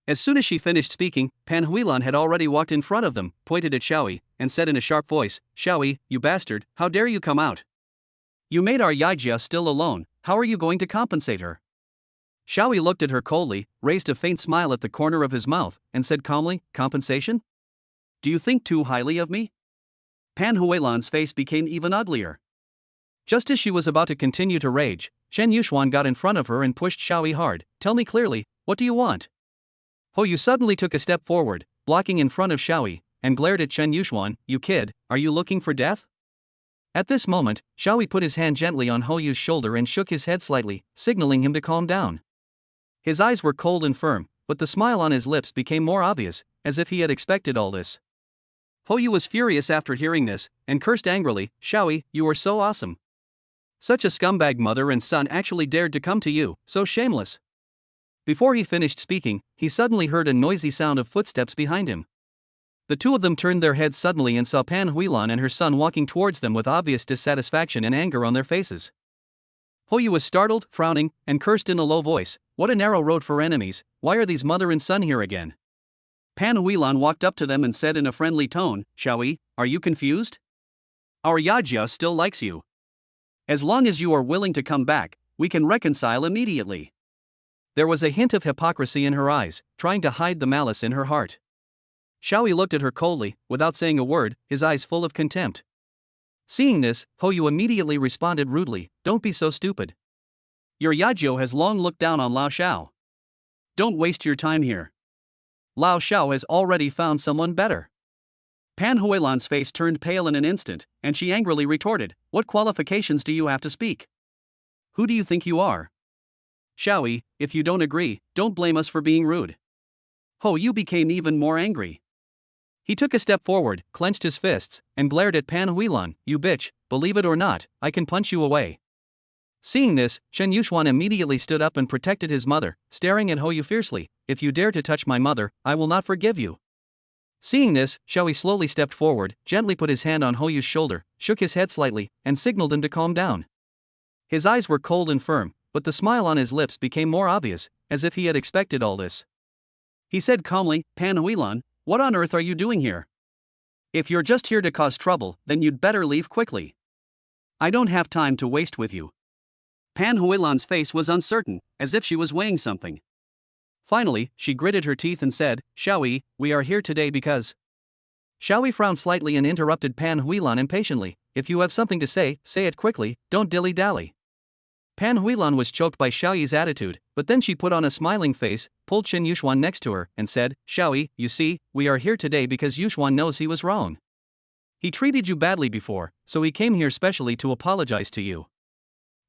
As soon as she finished speaking, Pan Huilan had already walked in front of them, pointed at Xiaoyi, and said in a sharp voice, Xiaoyi, you bastard, how dare you come out? You made our Yaijia still alone, how are you going to compensate her? Xiaoyi looked at her coldly, raised a faint smile at the corner of his mouth, and said calmly, compensation? Do you think too highly of me? Pan Huilan's face became even uglier. Just as she was about to continue to rage, Chen Yuxuan got in front of her and pushed Xiaoyi hard. Tell me clearly, what do you want? Hou suddenly took a step forward, blocking in front of Xiaoyi, and glared at Chen Yuxuan, you kid, are you looking for death? At this moment, Xiaoyi put his hand gently on Hou's shoulder and shook his head slightly, signaling him to calm down. His eyes were cold and firm, but the smile on his lips became more obvious, as if he had expected all this. Hou was furious after hearing this, and cursed angrily, Xiaoyi, you are so awesome. Such a scumbag mother and son actually dared to come to you, so shameless. Before he finished speaking, he suddenly heard a noisy sound of footsteps behind him. The two of them turned their heads suddenly and saw Pan Huilan and her son walking towards them with obvious dissatisfaction and anger on their faces. Hou was startled, frowning, and cursed in a low voice, what a narrow road for enemies, why are these mother and son here again? Pan Huilan walked up to them and said in a friendly tone, Xiaoyi, are you confused? Our Yajia still likes you. As long as you are willing to come back, we can reconcile immediately. There was a hint of hypocrisy in her eyes, trying to hide the malice in her heart. Xiaoyi looked at her coldly, without saying a word, his eyes full of contempt. Seeing this, Hou immediately responded rudely, don't be so stupid. Your Yajiu has long looked down on Lao Xiao. Don't waste your time here. Lao Xiao has already found someone better. Pan Huilan's face turned pale in an instant, and she angrily retorted, what qualifications do you have to speak? Who do you think you are? Xiaoyi, if you don't agree, don't blame us for being rude. Hou became even more angry. He took a step forward, clenched his fists, and glared at Pan Huilan, you bitch, believe it or not, I can punch you away. Seeing this, Chen Yuxuan immediately stood up and protected his mother, staring at Hou fiercely, if you dare to touch my mother, I will not forgive you. Seeing this, Xiaoyi slowly stepped forward, gently put his hand on Hou's shoulder, shook his head slightly, and signaled him to calm down. His eyes were cold and firm, but the smile on his lips became more obvious, as if he had expected all this. He said calmly, Pan Huilan, what on earth are you doing here? If you're just here to cause trouble, then you'd better leave quickly. I don't have time to waste with you. Pan Huilan's face was uncertain, as if she was weighing something. Finally, she gritted her teeth and said, Xiaoyi, we are here today because... Xiaoyi frowned slightly and interrupted Pan Huilan impatiently. If you have something to say it quickly, don't dilly-dally. Pan Huilan was choked by Xiaoyi's attitude, but then she put on a smiling face, pulled Chen Yuxuan next to her, and said, Xiaoyi, you see, we are here today because Yuxuan knows he was wrong. He treated you badly before, so he came here specially to apologize to you.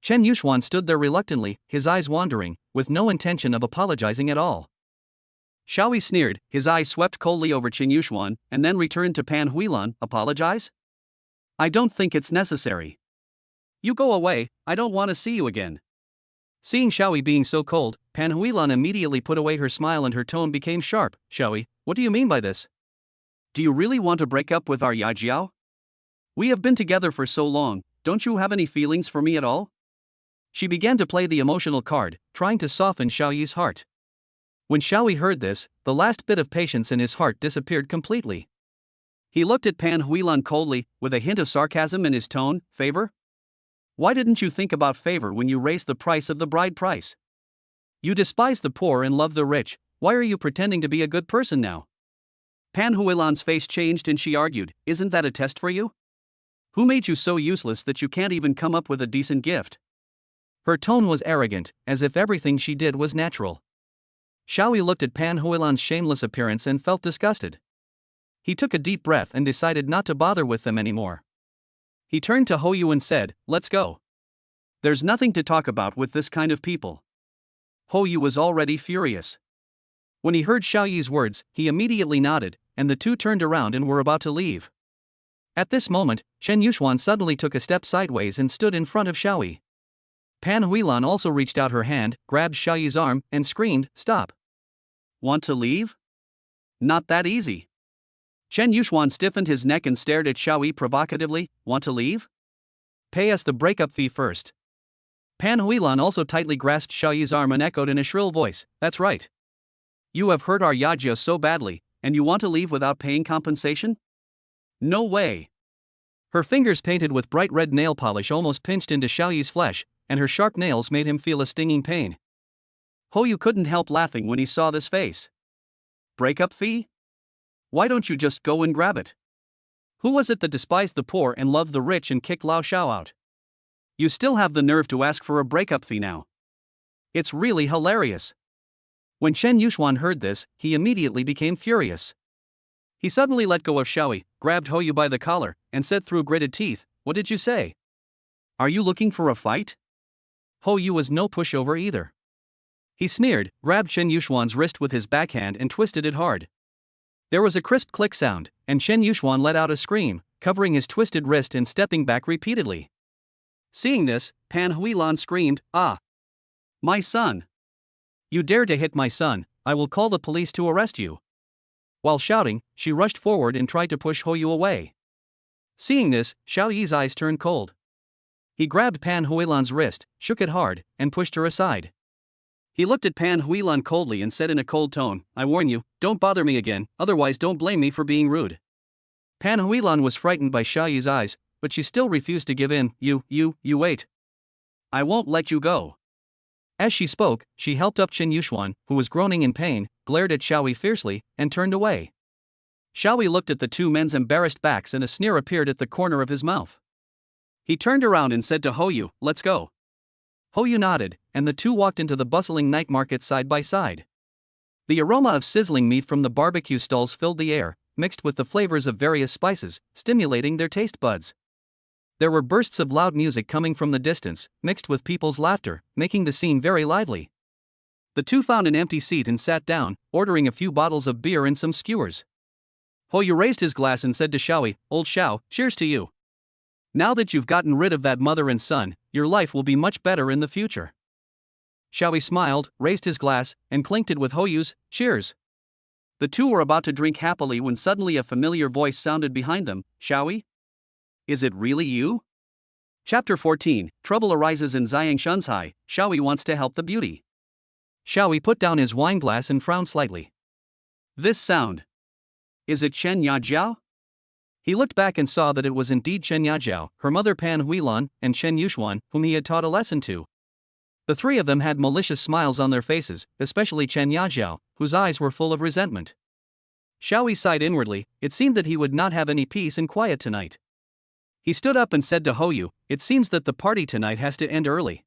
Chen Yuxuan stood there reluctantly, his eyes wandering, with no intention of apologizing at all. Xiaoyi sneered, his eyes swept coldly over Chen Yuxuan, and then returned to Pan Huilan. Apologize? I don't think it's necessary. You go away, I don't want to see you again. Seeing Xiaoyi being so cold, Pan Huilan immediately put away her smile and her tone became sharp. Xiaoyi, what do you mean by this? Do you really want to break up with our Yajiao? We have been together for so long, don't you have any feelings for me at all? She began to play the emotional card, trying to soften Xiaoyi's heart. When Xiaoyi heard this, the last bit of patience in his heart disappeared completely. He looked at Pan Huilan coldly, with a hint of sarcasm in his tone. Favor? Why didn't you think about favor when you raised the price of the bride price? You despise the poor and love the rich, why are you pretending to be a good person now? Pan Huilan's face changed and she argued, isn't that a test for you? Who made you so useless that you can't even come up with a decent gift? Her tone was arrogant, as if everything she did was natural. Xiaoyi looked at Pan Huilan's shameless appearance and felt disgusted. He took a deep breath and decided not to bother with them anymore. He turned to Hou and said, let's go. There's nothing to talk about with this kind of people. Hou was already furious. When he heard Xiaoyi's words, he immediately nodded, and the two turned around and were about to leave. At this moment, Chen Yuxuan suddenly took a step sideways and stood in front of Xiaoyi. Pan Huilan also reached out her hand, grabbed Xiaoyi's arm, and screamed, stop. Want to leave? Not that easy. Chen Yuxuan stiffened his neck and stared at Xiaoyi provocatively. Want to leave? Pay us the breakup fee first. Pan Huilan also tightly grasped Xiaoyi's arm and echoed in a shrill voice, that's right. You have hurt our Yajiao so badly, and you want to leave without paying compensation? No way. Her fingers painted with bright red nail polish almost pinched into Xiaoyi's flesh, and her sharp nails made him feel a stinging pain. Hou couldn't help laughing when he saw this face. Breakup fee? Why don't you just go and grab it? Who was it that despised the poor and loved the rich and kicked Lao Xiao out? You still have the nerve to ask for a breakup fee now. It's really hilarious. When Chen Yuxuan heard this, he immediately became furious. He suddenly let go of Xiaoyi, grabbed Hou by the collar, and said through gritted teeth, what did you say? Are you looking for a fight? Hou was no pushover either. He sneered, grabbed Chen Yuxuan's wrist with his backhand and twisted it hard. There was a crisp click sound, and Chen Yuxuan let out a scream, covering his twisted wrist and stepping back repeatedly. Seeing this, Pan Huilan screamed, ah! My son! You dare to hit my son, I will call the police to arrest you. While shouting, she rushed forward and tried to push Hou away. Seeing this, Xiaoyi's eyes turned cold. He grabbed Pan Huilan's wrist, shook it hard, and pushed her aside. He looked at Pan Huilan coldly and said in a cold tone, I warn you, don't bother me again, otherwise don't blame me for being rude. Pan Huilan was frightened by Xiaoyi's eyes, but she still refused to give in. You wait. I won't let you go. As she spoke, she helped up Chen Yuxuan, who was groaning in pain, glared at Xiaoyi fiercely, and turned away. Xiaoyi looked at the two men's embarrassed backs and a sneer appeared at the corner of his mouth. He turned around and said to Hou, let's go. Hou nodded, and the two walked into the bustling night market side by side. The aroma of sizzling meat from the barbecue stalls filled the air, mixed with the flavors of various spices, stimulating their taste buds. There were bursts of loud music coming from the distance, mixed with people's laughter, making the scene very lively. The two found an empty seat and sat down, ordering a few bottles of beer and some skewers. Hou raised his glass and said to Xiaoyi, Old Xiao, cheers to you. Now that you've gotten rid of that mother and son, your life will be much better in the future. Xiaoyi smiled, raised his glass, and clinked it with Hou's, cheers. The two were about to drink happily when suddenly a familiar voice sounded behind them, Xiaoyi? Is it really you? Chapter 14, Trouble arises in Xiangshanzhai, Xiaoyi wants to help the beauty. Xiaoyi put down his wine glass and frowned slightly. This sound. Is it Chen Yajiao? He looked back and saw that it was indeed Chen Yajiao, her mother Pan Huilan, and Chen Yuxuan, whom he had taught a lesson to. The three of them had malicious smiles on their faces, especially Chen Yajiao, whose eyes were full of resentment. Xiaoyi sighed inwardly. It seemed that he would not have any peace and quiet tonight. He stood up and said to Hoyu, "It seems that the party tonight has to end early."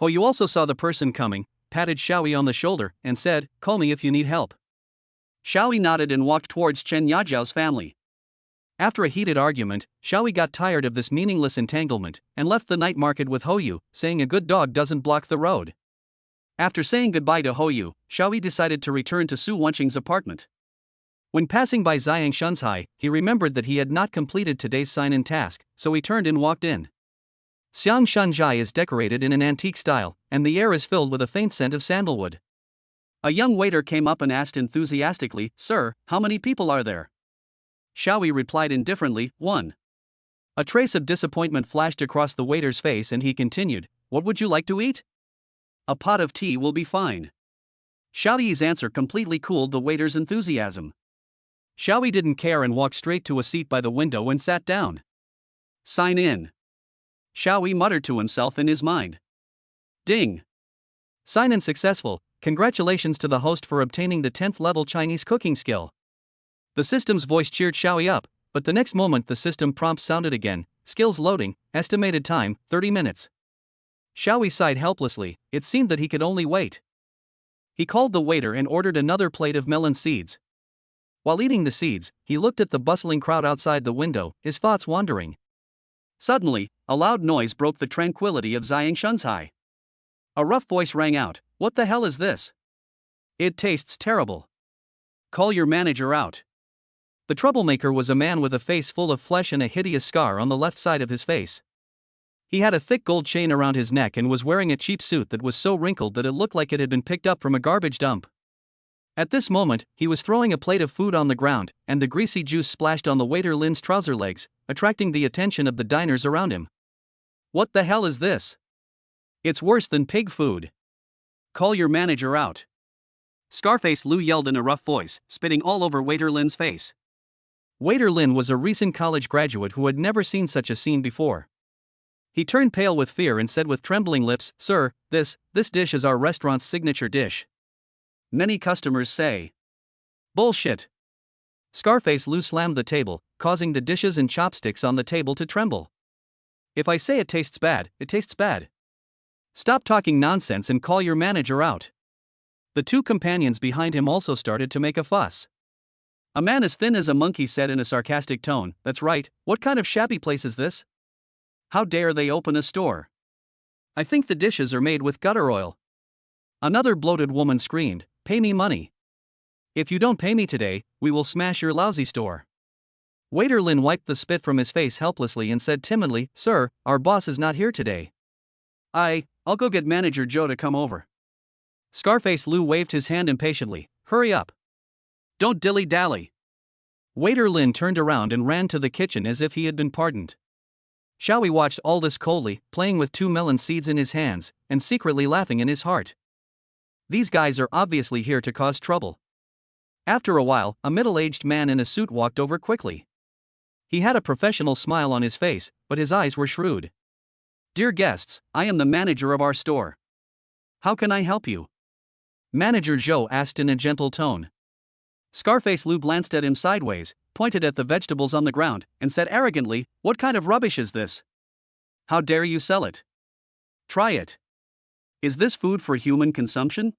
Hoyu also saw the person coming, patted Xiaoyi on the shoulder, and said, "Call me if you need help." Xiaoyi nodded and walked towards Chen Yajiao's family. After a heated argument, Xiaoyi got tired of this meaningless entanglement and left the night market with Hoyu, saying a good dog doesn't block the road. After saying goodbye to Hoyu, Xiaoyi decided to return to Su Wenqing's apartment. When passing by Ziyang Shunzhai, he remembered that he had not completed today's sign-in task, so he turned and walked in. Xiang Shunzhai is decorated in an antique style, and the air is filled with a faint scent of sandalwood. A young waiter came up and asked enthusiastically, "Sir, how many people are there?" Xiaoyi replied indifferently, "One." A trace of disappointment flashed across the waiter's face and he continued, "What would you like to eat?" "A pot of tea will be fine." Xiaoyi's answer completely cooled the waiter's enthusiasm. Xiaoyi didn't care and walked straight to a seat by the window and sat down. "Sign in." Xiaoyi muttered to himself in his mind. Ding! Sign in successful. Congratulations to the host for obtaining the 10th level Chinese cooking skill. The system's voice cheered Xiaoyi up, but the next moment the system prompt sounded again. Skills loading, estimated time, 30 minutes. Xiaoyi sighed helplessly. It seemed that he could only wait. He called the waiter and ordered another plate of melon seeds. While eating the seeds, he looked at the bustling crowd outside the window, his thoughts wandering. Suddenly, a loud noise broke the tranquility of Ziyang Shunzhai. A rough voice rang out, "What the hell is this? It tastes terrible. Call your manager out." The troublemaker was a man with a face full of flesh and a hideous scar on the left side of his face. He had a thick gold chain around his neck and was wearing a cheap suit that was so wrinkled that it looked like it had been picked up from a garbage dump. At this moment, he was throwing a plate of food on the ground, and the greasy juice splashed on the waiter Lin's trouser legs, attracting the attention of the diners around him. "What the hell is this? It's worse than pig food. Call your manager out." Scarface Lu yelled in a rough voice, spitting all over waiter Lin's face. Waiter Lin was a recent college graduate who had never seen such a scene before. He turned pale with fear and said with trembling lips, "Sir, this dish is our restaurant's signature dish. Many customers say." "Bullshit." Scarface Lu slammed the table, causing the dishes and chopsticks on the table to tremble. "If I say it tastes bad, it tastes bad. Stop talking nonsense and call your manager out." The two companions behind him also started to make a fuss. A man as thin as a monkey said in a sarcastic tone, "That's right, what kind of shabby place is this? How dare they open a store? I think the dishes are made with gutter oil." Another bloated woman screamed, "Pay me money. If you don't pay me today, we will smash your lousy store." Waiter Lin wiped the spit from his face helplessly and said timidly, "Sir, our boss is not here today. I'll go get manager Joe to come over." Scarface Lu waved his hand impatiently, "Hurry up. Don't dilly-dally." Waiter Lin turned around and ran to the kitchen as if he had been pardoned. Xiaoyi watched all this coldly, playing with 2 melon seeds in his hands, and secretly laughing in his heart. These guys are obviously here to cause trouble. After a while, a middle-aged man in a suit walked over quickly. He had a professional smile on his face, but his eyes were shrewd. "Dear guests, I am the manager of our store. How can I help you?" Manager Zhou asked in a gentle tone. Scarface Lu glanced at him sideways, pointed at the vegetables on the ground, and said arrogantly, "What kind of rubbish is this? How dare you sell it? Try it. Is this food for human consumption?"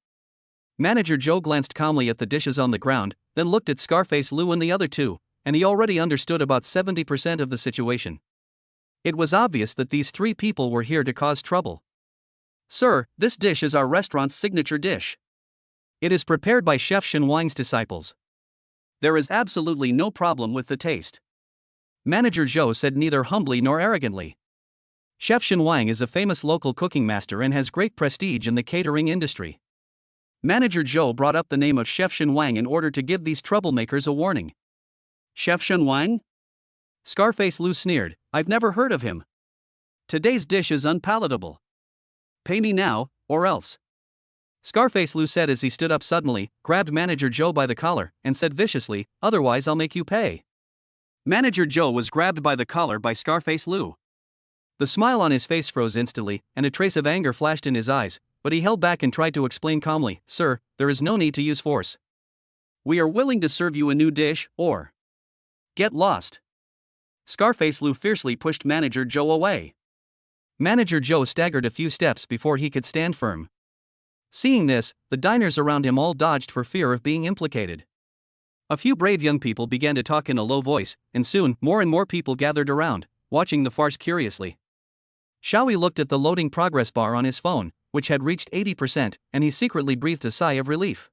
Manager Zhou glanced calmly at the dishes on the ground, then looked at Scarface Lu and the other two, and he already understood about 70% of the situation. It was obvious that these 3 people were here to cause trouble. "Sir, this dish is our restaurant's signature dish. It is prepared by Chef Shen Wang's disciples. There is absolutely no problem with the taste." Manager Zhou said neither humbly nor arrogantly. Chef Shen Wang is a famous local cooking master and has great prestige in the catering industry. Manager Zhou brought up the name of Chef Shen Wang in order to give these troublemakers a warning. "Chef Shen Wang?" Scarface Lu sneered, "I've never heard of him. Today's dish is unpalatable. Pay me now, or else." Scarface Lu said as he stood up suddenly, grabbed Manager Zhou by the collar, and said viciously, "Otherwise I'll make you pay." Manager Zhou was grabbed by the collar by Scarface Lu. The smile on his face froze instantly, and a trace of anger flashed in his eyes, but he held back and tried to explain calmly, "Sir, there is no need to use force. We are willing to serve you a new dish, or get lost. Scarface Lou fiercely pushed Manager Joe away. Manager Joe staggered a few steps before he could stand firm. Seeing this, the diners around him all dodged for fear of being implicated. A few brave young people began to talk in a low voice, and soon more and more people gathered around, watching the farce curiously. Xiaoyi looked at the loading progress bar on his phone, which had reached 80%, and he secretly breathed a sigh of relief.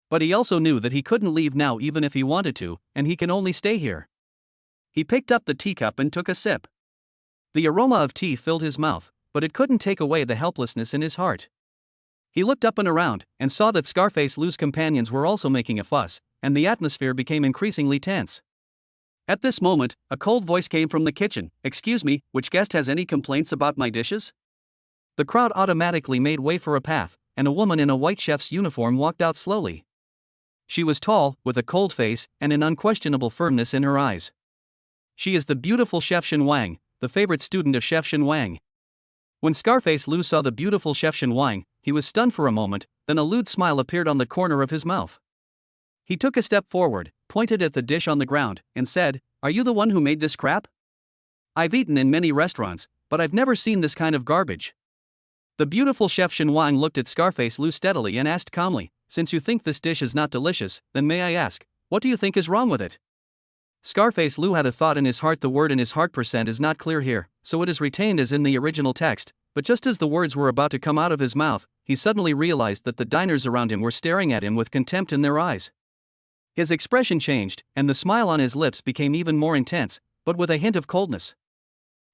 But he also knew that he couldn't leave now even if he wanted to, and he can only stay here. He picked up the teacup and took a sip. The aroma of tea filled his mouth, but it couldn't take away the helplessness in his heart. He looked up and around, and saw that Scarface Lou's companions were also making a fuss, and the atmosphere became increasingly tense. At this moment, a cold voice came from the kitchen. "Excuse me, which guest has any complaints about my dishes?" The crowd automatically made way for a path, and a woman in a white chef's uniform walked out slowly. She was tall, with a cold face, and an unquestionable firmness in her eyes. She is the beautiful Chef Shen Wang, the favorite student of Chef Shen Wang. When Scarface Lou saw the beautiful Chef Shen Wang, he was stunned for a moment, then a lewd smile appeared on the corner of his mouth. He took a step forward, pointed at the dish on the ground, and said, "Are you the one who made this crap? I've eaten in many restaurants, but I've never seen this kind of garbage." The beautiful Chef Shen Wang looked at Scarface Lou steadily and asked calmly, "Since you think this dish is not delicious, then may I ask, what do you think is wrong with it?" Scarface Lou had a thought in his heart. The word in his heart % is not clear here, so it is retained as in the original text, but just as the words were about to come out of his mouth, he suddenly realized that the diners around him were staring at him with contempt in their eyes. His expression changed, and the smile on his lips became even more intense, but with a hint of coldness.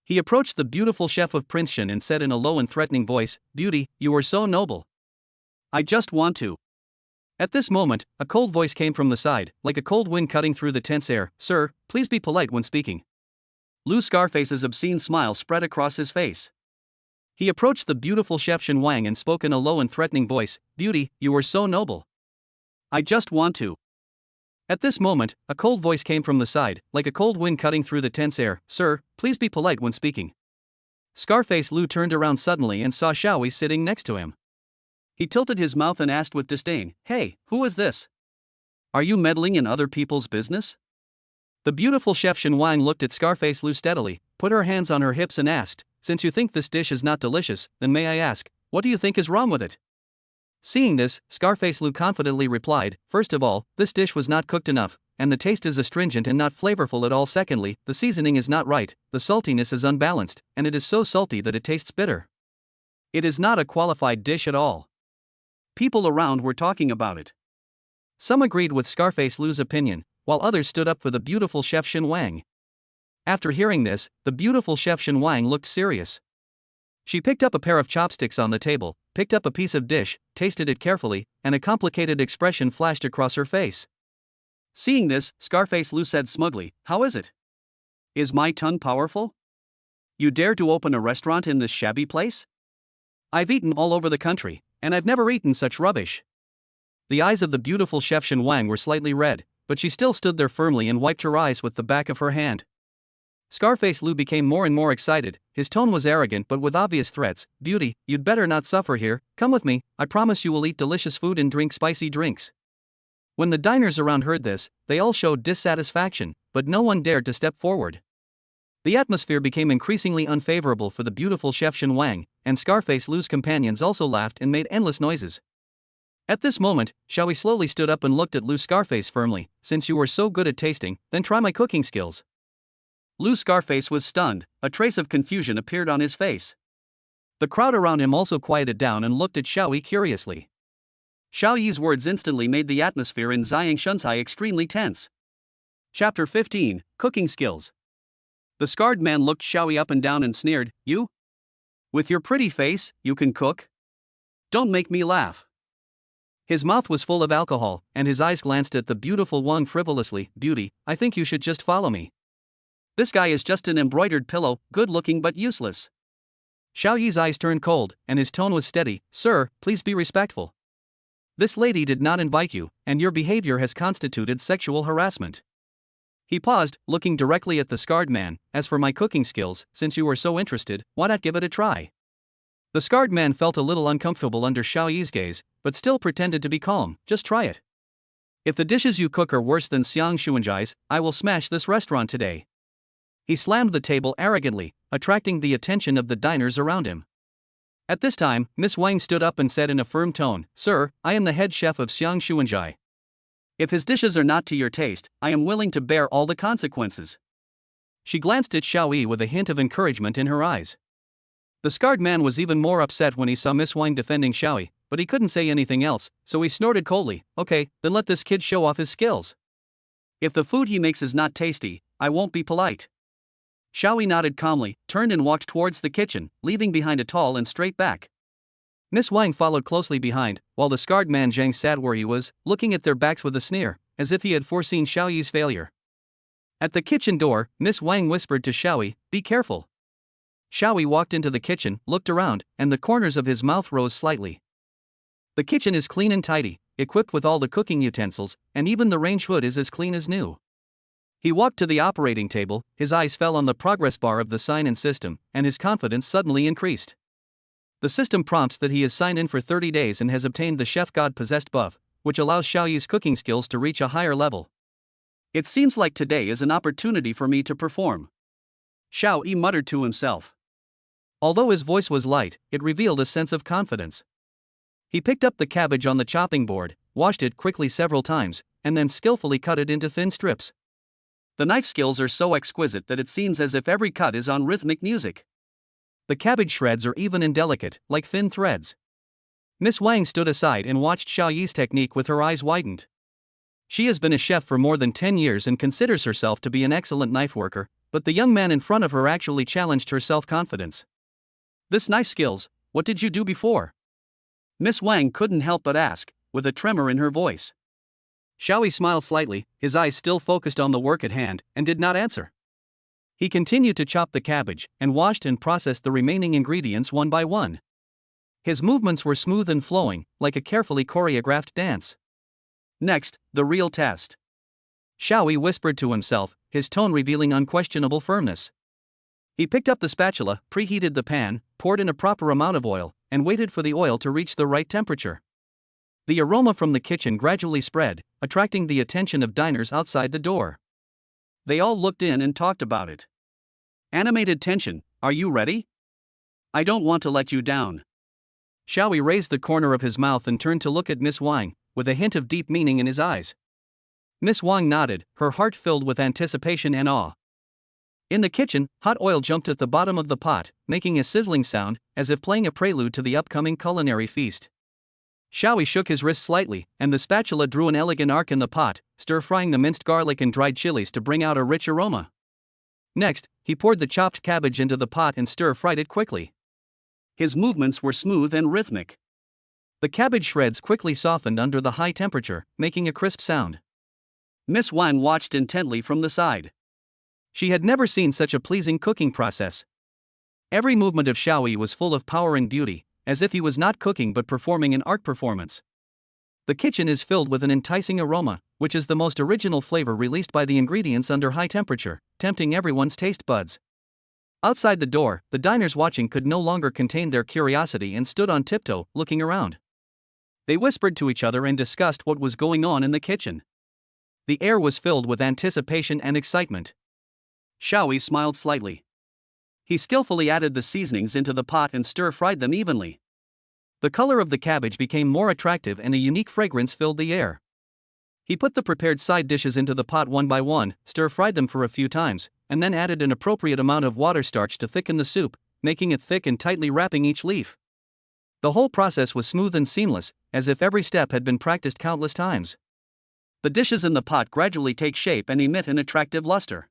He approached the beautiful chef of Prince Shen and said in a low and threatening voice, "Beauty, you are so noble. I just want to." At this moment, a cold voice came from the side, like a cold wind cutting through the tense air. "Sir, please be polite when speaking." Lou Scarface's obscene smile spread across his face. He approached the beautiful Chef Shen Wang and spoke in a low and threatening voice, "Beauty, you are so noble. I just want to." At this moment, a cold voice came from the side, like a cold wind cutting through the tense air. "Sir, please be polite when speaking." Scarface Lou turned around suddenly and saw Xiaoyi sitting next to him. He tilted his mouth and asked with disdain, "Hey, who is this? Are you meddling in other people's business?" The beautiful Chef Shen Wang looked at Scarface Lou steadily, put her hands on her hips and asked, "Since you think this dish is not delicious, then may I ask, what do you think is wrong with it?" Seeing this, Scarface Lou confidently replied, "First of all, this dish was not cooked enough, and the taste is astringent and not flavorful at all. Secondly, the seasoning is not right, the saltiness is unbalanced, and it is so salty that it tastes bitter. It is not a qualified dish at all." People around were talking about it. Some agreed with Scarface Lou's opinion, while others stood up for the beautiful Chef Shen Wang. After hearing this, the beautiful Chef Shen Wang looked serious. She picked up a pair of chopsticks on the table, picked up a piece of dish, tasted it carefully, and a complicated expression flashed across her face. Seeing this, Scarface Lou said smugly, "How is it? Is my tongue powerful? You dare to open a restaurant in this shabby place? I've eaten all over the country, and I've never eaten such rubbish." The eyes of the beautiful Chef Shen Wang were slightly red, but she still stood there firmly and wiped her eyes with the back of her hand. Scarface Lou became more and more excited. His tone was arrogant but with obvious threats. "Beauty, you'd better not suffer here. Come with me, I promise you will eat delicious food and drink spicy drinks." When the diners around heard this, they all showed dissatisfaction, but no one dared to step forward. The atmosphere became increasingly unfavorable for the beautiful Chef Shen Wang, and Scarface Lou's companions also laughed and made endless noises. At this moment, Xiaoyi slowly stood up and looked at Lou Scarface firmly. "Since you are so good at tasting, then try my cooking skills." Lou Scarface was stunned, a trace of confusion appeared on his face. The crowd around him also quieted down and looked at Xiaoyi curiously. Xiaoyi's words instantly made the atmosphere in Xiang Shunsai extremely tense. Chapter 15, Cooking Skills. The scarred man looked Xiaoyi up and down and sneered, "You? With your pretty face, you can cook? Don't make me laugh." His mouth was full of alcohol, and his eyes glanced at the beautiful Wang frivolously. "Beauty, I think you should just follow me. This guy is just an embroidered pillow, good-looking but useless." Xiaoyi's eyes turned cold, and his tone was steady. "Sir, please be respectful. This lady did not invite you, and your behavior has constituted sexual harassment." He paused, looking directly at the scarred man. "As for my cooking skills, since you are so interested, why not give it a try?" The scarred man felt a little uncomfortable under Xiaoyi's gaze, but still pretended to be calm. "Just try it. If the dishes you cook are worse than Xiang Xuanjai's, I will smash this restaurant today. He slammed the table arrogantly, attracting the attention of the diners around him. At this time, Miss Wang stood up and said in a firm tone, "Sir, I am the head chef of Xiang Xuanjai. If his dishes are not to your taste, I am willing to bear all the consequences." She glanced at Xiao Yi with a hint of encouragement in her eyes. The scarred man was even more upset when he saw Miss Wang defending Xiao Yi, but he couldn't say anything else, so he snorted coldly, "Okay, then let this kid show off his skills. If the food he makes is not tasty, I won't be polite." Xiao Yi nodded calmly, turned and walked towards the kitchen, leaving behind a tall and straight back. Miss Wang followed closely behind, while the scarred man Zhang sat where he was, looking at their backs with a sneer, as if he had foreseen Xiao Yi's failure. At the kitchen door, Miss Wang whispered to Xiao Yi, "Be careful." Xiao Yi walked into the kitchen, looked around, and the corners of his mouth rose slightly. The kitchen is clean and tidy, equipped with all the cooking utensils, and even the range hood is as clean as new. He walked to the operating table, his eyes fell on the progress bar of the sign-in system, and his confidence suddenly increased. The system prompts that he is signed in for 30 days and has obtained the Chef God-possessed buff, which allows Xiao Yi's cooking skills to reach a higher level. "It seems like today is an opportunity for me to perform," Xiao Yi muttered to himself. Although his voice was light, it revealed a sense of confidence. He picked up the cabbage on the chopping board, washed it quickly several times, and then skillfully cut it into thin strips. The knife skills are so exquisite that it seems as if every cut is on rhythmic music. The cabbage shreds are even and delicate, like thin threads. Miss Wang stood aside and watched Xiao Yi's technique with her eyes widened. She has been a chef for more than 10 years and considers herself to be an excellent knife worker, but the young man in front of her actually challenged her self-confidence. "This knife skills, what did you do before?" Miss Wang couldn't help but ask, with a tremor in her voice. Xiao Yi smiled slightly, his eyes still focused on the work at hand, and did not answer. He continued to chop the cabbage, and washed and processed the remaining ingredients one by one. His movements were smooth and flowing, like a carefully choreographed dance. "Next, the real test," Xiao Yi whispered to himself, his tone revealing unquestionable firmness. He picked up the spatula, preheated the pan, poured in a proper amount of oil, and waited for the oil to reach the right temperature. The aroma from the kitchen gradually spread, attracting the attention of diners outside the door. They all looked in and talked about it. Animated tension, "Are you ready? I don't want to let you down." Xiao Yi raised the corner of his mouth and turned to look at Miss Wang, with a hint of deep meaning in his eyes. Miss Wang nodded, her heart filled with anticipation and awe. In the kitchen, hot oil jumped at the bottom of the pot, making a sizzling sound, as if playing a prelude to the upcoming culinary feast. Xiao Yi shook his wrist slightly, and the spatula drew an elegant arc in the pot, stir-frying the minced garlic and dried chilies to bring out a rich aroma. Next, he poured the chopped cabbage into the pot and stir-fried it quickly. His movements were smooth and rhythmic. The cabbage shreds quickly softened under the high temperature, making a crisp sound. Miss Wang watched intently from the side. She had never seen such a pleasing cooking process. Every movement of Xiao Yi was full of power and beauty, as if he was not cooking but performing an art performance. The kitchen is filled with an enticing aroma, which is the most original flavor released by the ingredients under high temperature, tempting everyone's taste buds. Outside the door, the diners watching could no longer contain their curiosity and stood on tiptoe, looking around. They whispered to each other and discussed what was going on in the kitchen. The air was filled with anticipation and excitement. Xiao Yi smiled slightly. He skillfully added the seasonings into the pot and stir-fried them evenly. The color of the cabbage became more attractive and a unique fragrance filled the air. He put the prepared side dishes into the pot one by one, stir-fried them for a few times, and then added an appropriate amount of water starch to thicken the soup, making it thick and tightly wrapping each leaf. The whole process was smooth and seamless, as if every step had been practiced countless times. The dishes in the pot gradually take shape and emit an attractive luster.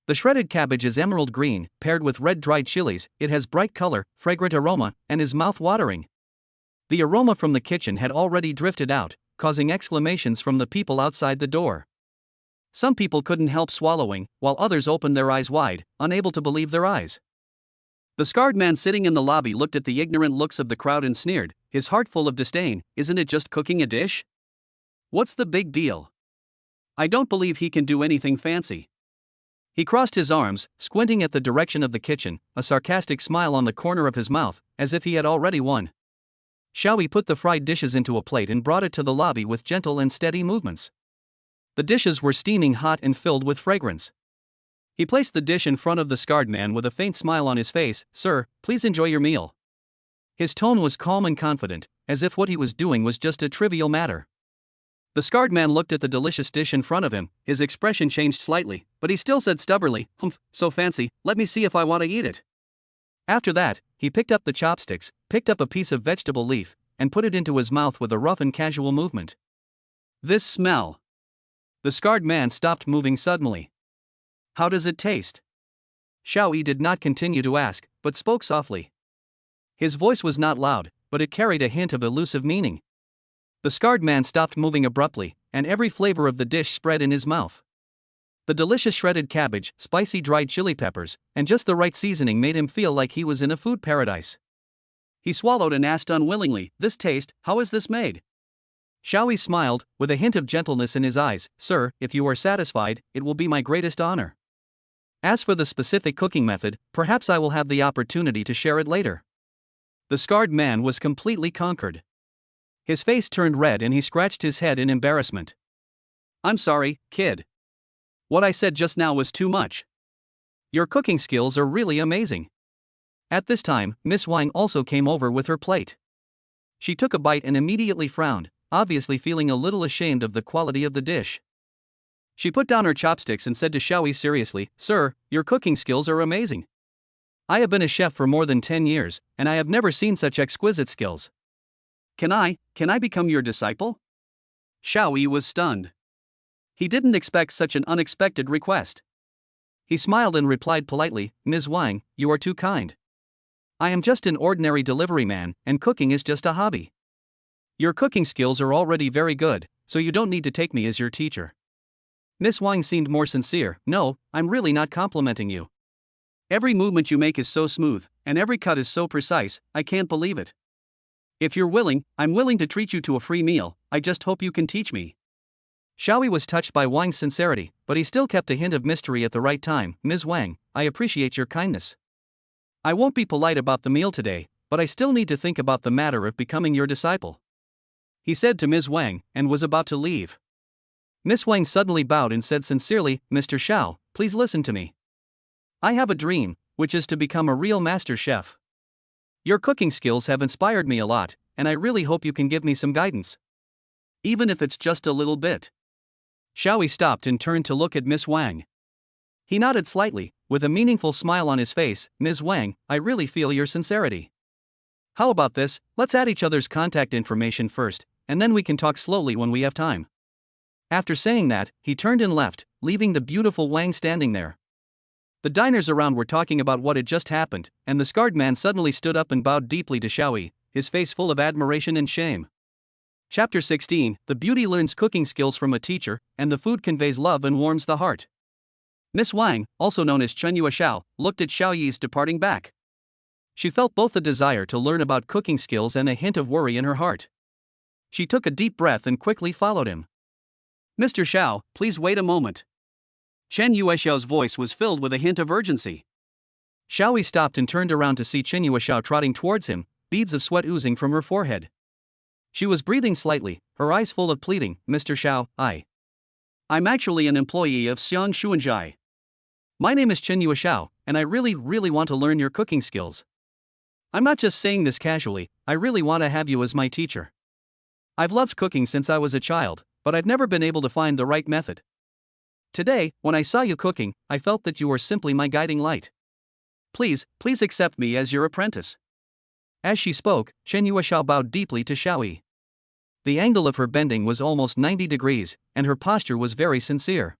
The shredded cabbage is emerald green, paired with red dried chilies. It has bright color, fragrant aroma, and is mouth-watering. The aroma from the kitchen had already drifted out, causing exclamations from the people outside the door. Some people couldn't help swallowing, while others opened their eyes wide, unable to believe their eyes. The scarred man sitting in the lobby looked at the ignorant looks of the crowd and sneered, his heart full of disdain. "Isn't it just cooking a dish? What's the big deal? I don't believe he can do anything fancy." He crossed his arms, squinting at the direction of the kitchen, a sarcastic smile on the corner of his mouth, as if he had already won. Xiaoyi put the fried dishes into a plate and brought it to the lobby with gentle and steady movements. The dishes were steaming hot and filled with fragrance. He placed the dish in front of the scarred man with a faint smile on his face. "Sir, please enjoy your meal." His tone was calm and confident, as if what he was doing was just a trivial matter. The scarred man looked at the delicious dish in front of him. His expression changed slightly, but he still said stubbornly, "Humph, so fancy, let me see if I want to eat it." After that, he picked up the chopsticks, picked up a piece of vegetable leaf, and put it into his mouth with a rough and casual movement. "This smell." The scarred man stopped moving suddenly. "How does it taste?" Xiaoyi did not continue to ask, but spoke softly. His voice was not loud, but it carried a hint of elusive meaning. The scarred man stopped moving abruptly, and every flavor of the dish spread in his mouth. The delicious shredded cabbage, spicy dried chili peppers, and just the right seasoning made him feel like he was in a food paradise. He swallowed and asked unwillingly, "This taste, how is this made?" Xiaoyi smiled, with a hint of gentleness in his eyes. "Sir, if you are satisfied, it will be my greatest honor. As for the specific cooking method, perhaps I will have the opportunity to share it later." The scarred man was completely conquered. His face turned red and he scratched his head in embarrassment. "I'm sorry, kid. What I said just now was too much. Your cooking skills are really amazing." At this time, Miss Wang also came over with her plate. She took a bite and immediately frowned, obviously feeling a little ashamed of the quality of the dish. She put down her chopsticks and said to Xiaoyi seriously, "Sir, your cooking skills are amazing. I have been a chef for more than 10 years, and I have never seen such exquisite skills. Can I become your disciple?" Xiaoyi was stunned. He didn't expect such an unexpected request. He smiled and replied politely, "Ms. Wang, you are too kind. I am just an ordinary delivery man, and cooking is just a hobby. Your cooking skills are already very good, so you don't need to take me as your teacher." Miss Wang seemed more sincere. "No, I'm really not complimenting you. Every movement you make is so smooth, and every cut is so precise, I can't believe it. If you're willing, I'm willing to treat you to a free meal. I just hope you can teach me." Xiaoyi was touched by Wang's sincerity, but he still kept a hint of mystery at the right time. "Ms. Wang, I appreciate your kindness. I won't be polite about the meal today, but I still need to think about the matter of becoming your disciple," he said to Ms. Wang, and was about to leave. Miss Wang suddenly bowed and said sincerely, "Mr. Xiao, please listen to me. I have a dream, which is to become a real master chef. Your cooking skills have inspired me a lot, and I really hope you can give me some guidance. Even if it's just a little bit." Xiaoyi stopped and turned to look at Miss Wang. He nodded slightly, with a meaningful smile on his face. "Ms. Wang, I really feel your sincerity. How about this, let's add each other's contact information first, and then we can talk slowly when we have time." After saying that, he turned and left, leaving the beautiful Wang standing there. The diners around were talking about what had just happened, and the scarred man suddenly stood up and bowed deeply to Xiaoyi, his face full of admiration and shame. Chapter 16, The Beauty Learns Cooking Skills from a Teacher, and the Food Conveys Love and Warms the Heart. Miss Wang, also known as Chen Yuexiao, looked at Xiaoyi's departing back. She felt both a desire to learn about cooking skills and a hint of worry in her heart. She took a deep breath and quickly followed him. "Mr. Xiao, please wait a moment." Chen Yuexiao's voice was filled with a hint of urgency. Xiaoyi stopped and turned around to see Chen Yuexiao trotting towards him, beads of sweat oozing from her forehead. She was breathing slightly, her eyes full of pleading. "Mr. Xiao, I'm actually an employee of Xiang Xuanzhai. My name is Chen Yuexiao, and I really want to learn your cooking skills. I'm not just saying this casually, I really want to have you as my teacher. I've loved cooking since I was a child, but I've never been able to find the right method. Today, when I saw you cooking, I felt that you were simply my guiding light. Please accept me as your apprentice." As she spoke, Chen Yuexiao bowed deeply to Xiaoyi. The angle of her bending was almost 90 degrees, and her posture was very sincere.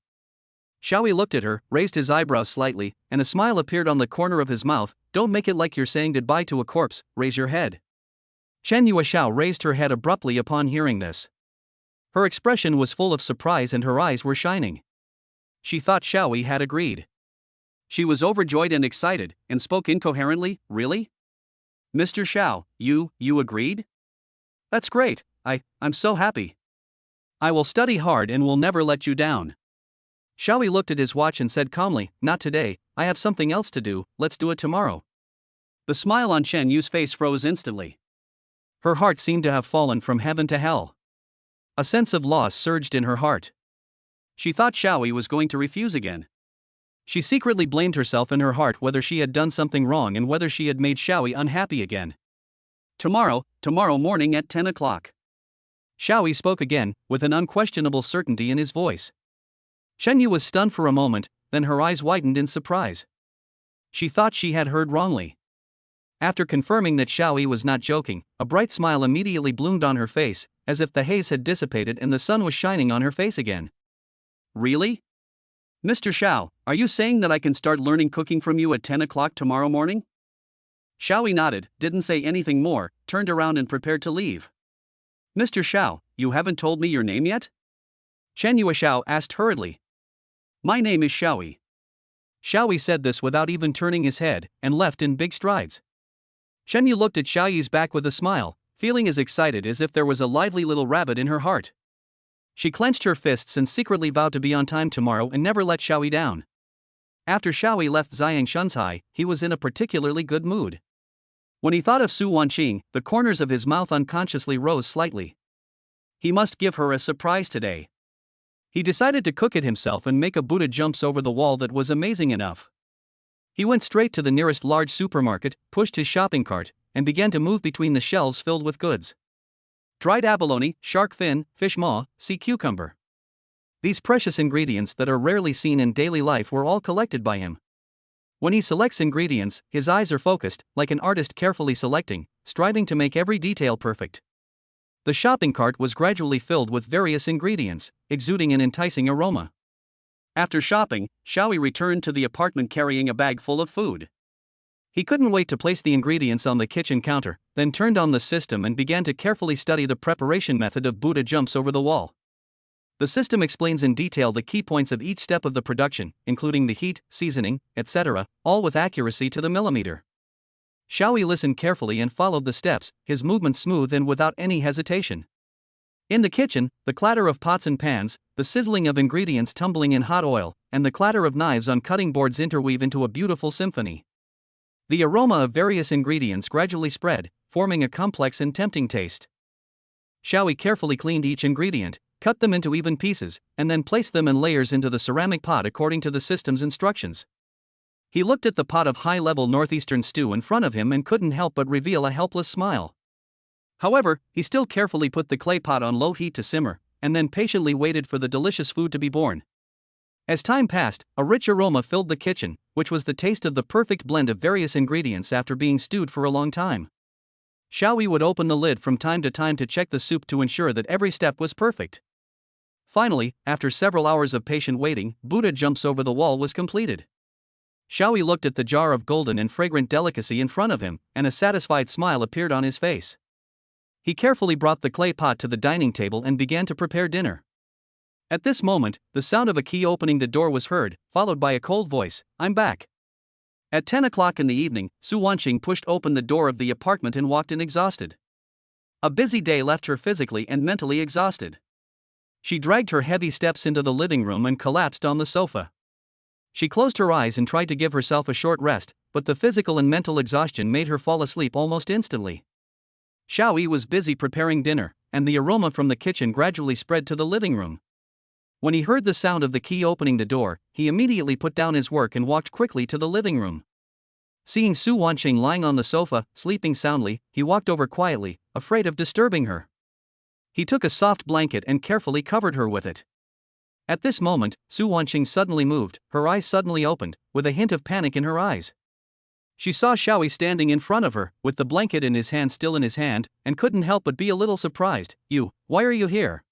Xiaoyi looked at her, raised his eyebrows slightly, and a smile appeared on the corner of his mouth. "Don't make it like you're saying goodbye to a corpse, raise your head." Chen Yuexiao raised her head abruptly upon hearing this. Her expression was full of surprise and her eyes were shining. She thought Xiaoyi had agreed. She was overjoyed and excited, and spoke incoherently. "Really? Mr. Xiao, you agreed? That's great, I'm so happy. I will study hard and will never let you down." Xiaoyi looked at his watch and said calmly, "Not today, I have something else to do, let's do it tomorrow." The smile on Chen Yu's face froze instantly. Her heart seemed to have fallen from heaven to hell. A sense of loss surged in her heart. She thought Xiaoyi was going to refuse again. She secretly blamed herself in her heart whether she had done something wrong and whether she had made Xiaoyi unhappy again. Tomorrow morning at 10 o'clock. Xiaoyi spoke again, with an unquestionable certainty in his voice. Shenyu was stunned for a moment, then her eyes widened in surprise. She thought she had heard wrongly. After confirming that Xiaoyi was not joking, a bright smile immediately bloomed on her face, as if the haze had dissipated and the sun was shining on her face again. Really? Mr. Xiao, are you saying that I can start learning cooking from you at 10 o'clock tomorrow morning? Xiaoyi nodded, didn't say anything more, turned around and prepared to leave. Mr. Xiao, you haven't told me your name yet? Chen Yuexiao asked hurriedly. My name is Xiaoyi. Xiaoyi said this without even turning his head, and left in big strides. Chen Yu looked at Xiaoyi's back with a smile, feeling as excited as if there was a lively little rabbit in her heart. She clenched her fists and secretly vowed to be on time tomorrow and never let Xiaoyi down. After Xiaoyi left Ziyang Shunzhai, he was in a particularly good mood. When he thought of Su Wanqing, the corners of his mouth unconsciously rose slightly. He must give her a surprise today. He decided to cook it himself and make a Buddha jumps over the wall that was amazing enough. He went straight to the nearest large supermarket, pushed his shopping cart, and began to move between the shelves filled with goods. Dried abalone, shark fin, fish maw, sea cucumber. These precious ingredients that are rarely seen in daily life were all collected by him. When he selects ingredients, his eyes are focused, like an artist carefully selecting, striving to make every detail perfect. The shopping cart was gradually filled with various ingredients, exuding an enticing aroma. After shopping, Xiaoyi returned to the apartment carrying a bag full of food. He couldn't wait to place the ingredients on the kitchen counter, then turned on the system and began to carefully study the preparation method of Buddha jumps over the wall. The system explains in detail the key points of each step of the production, including the heat, seasoning, etc., all with accuracy to the millimeter. Xiaoyi listened carefully and followed the steps, his movements smooth and without any hesitation. In the kitchen, the clatter of pots and pans, the sizzling of ingredients tumbling in hot oil, and the clatter of knives on cutting boards interweave into a beautiful symphony. The aroma of various ingredients gradually spread, forming a complex and tempting taste. Xiaoyi carefully cleaned each ingredient, cut them into even pieces, and then placed them in layers into the ceramic pot according to the system's instructions. He looked at the pot of high-level northeastern stew in front of him and couldn't help but reveal a helpless smile. However, he still carefully put the clay pot on low heat to simmer, and then patiently waited for the delicious food to be born. As time passed, a rich aroma filled the kitchen, which was the taste of the perfect blend of various ingredients after being stewed for a long time. Xiaoyi would open the lid from time to check the soup to ensure that every step was perfect. Finally, after several hours of patient waiting, Buddha jumps over the wall was completed. Xiaoyi looked at the jar of golden and fragrant delicacy in front of him, and a satisfied smile appeared on his face. He carefully brought the clay pot to the dining table and began to prepare dinner. At this moment, the sound of a key opening the door was heard, followed by a cold voice, "I'm back." At 10 o'clock in the evening, Su Wanqing pushed open the door of the apartment and walked in exhausted. A busy day left her physically and mentally exhausted. She dragged her heavy steps into the living room and collapsed on the sofa. She closed her eyes and tried to give herself a short rest, but the physical and mental exhaustion made her fall asleep almost instantly. Xiaoyi was busy preparing dinner, and the aroma from the kitchen gradually spread to the living room. When he heard the sound of the key opening the door, he immediately put down his work and walked quickly to the living room. Seeing Su Wanqing lying on the sofa, sleeping soundly, he walked over quietly, afraid of disturbing her. He took a soft blanket and carefully covered her with it. At this moment, Su Wanqing suddenly moved, her eyes suddenly opened, with a hint of panic in her eyes. She saw Xiaoyi standing in front of her, with the blanket in his hand still in his hand, and couldn't help but be a little surprised. Why are you here?"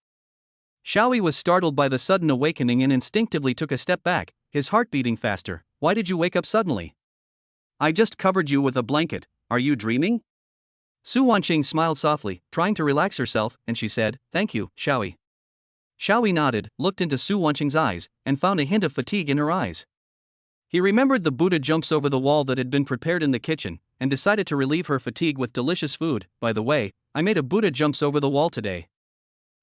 Xiaoyi was startled by the sudden awakening and instinctively took a step back, his heart beating faster. "Why did you wake up suddenly?" "I just covered you with a blanket. Are you dreaming?" Su Wanqing smiled softly, trying to relax herself, and she said, "Thank you, Xiaoyi." Xiaoyi nodded, looked into Su Wanqing's eyes, and found a hint of fatigue in her eyes. He remembered the Buddha jumps over the wall that had been prepared in the kitchen, and decided to relieve her fatigue with delicious food. "By the way, I made a Buddha jumps over the wall today.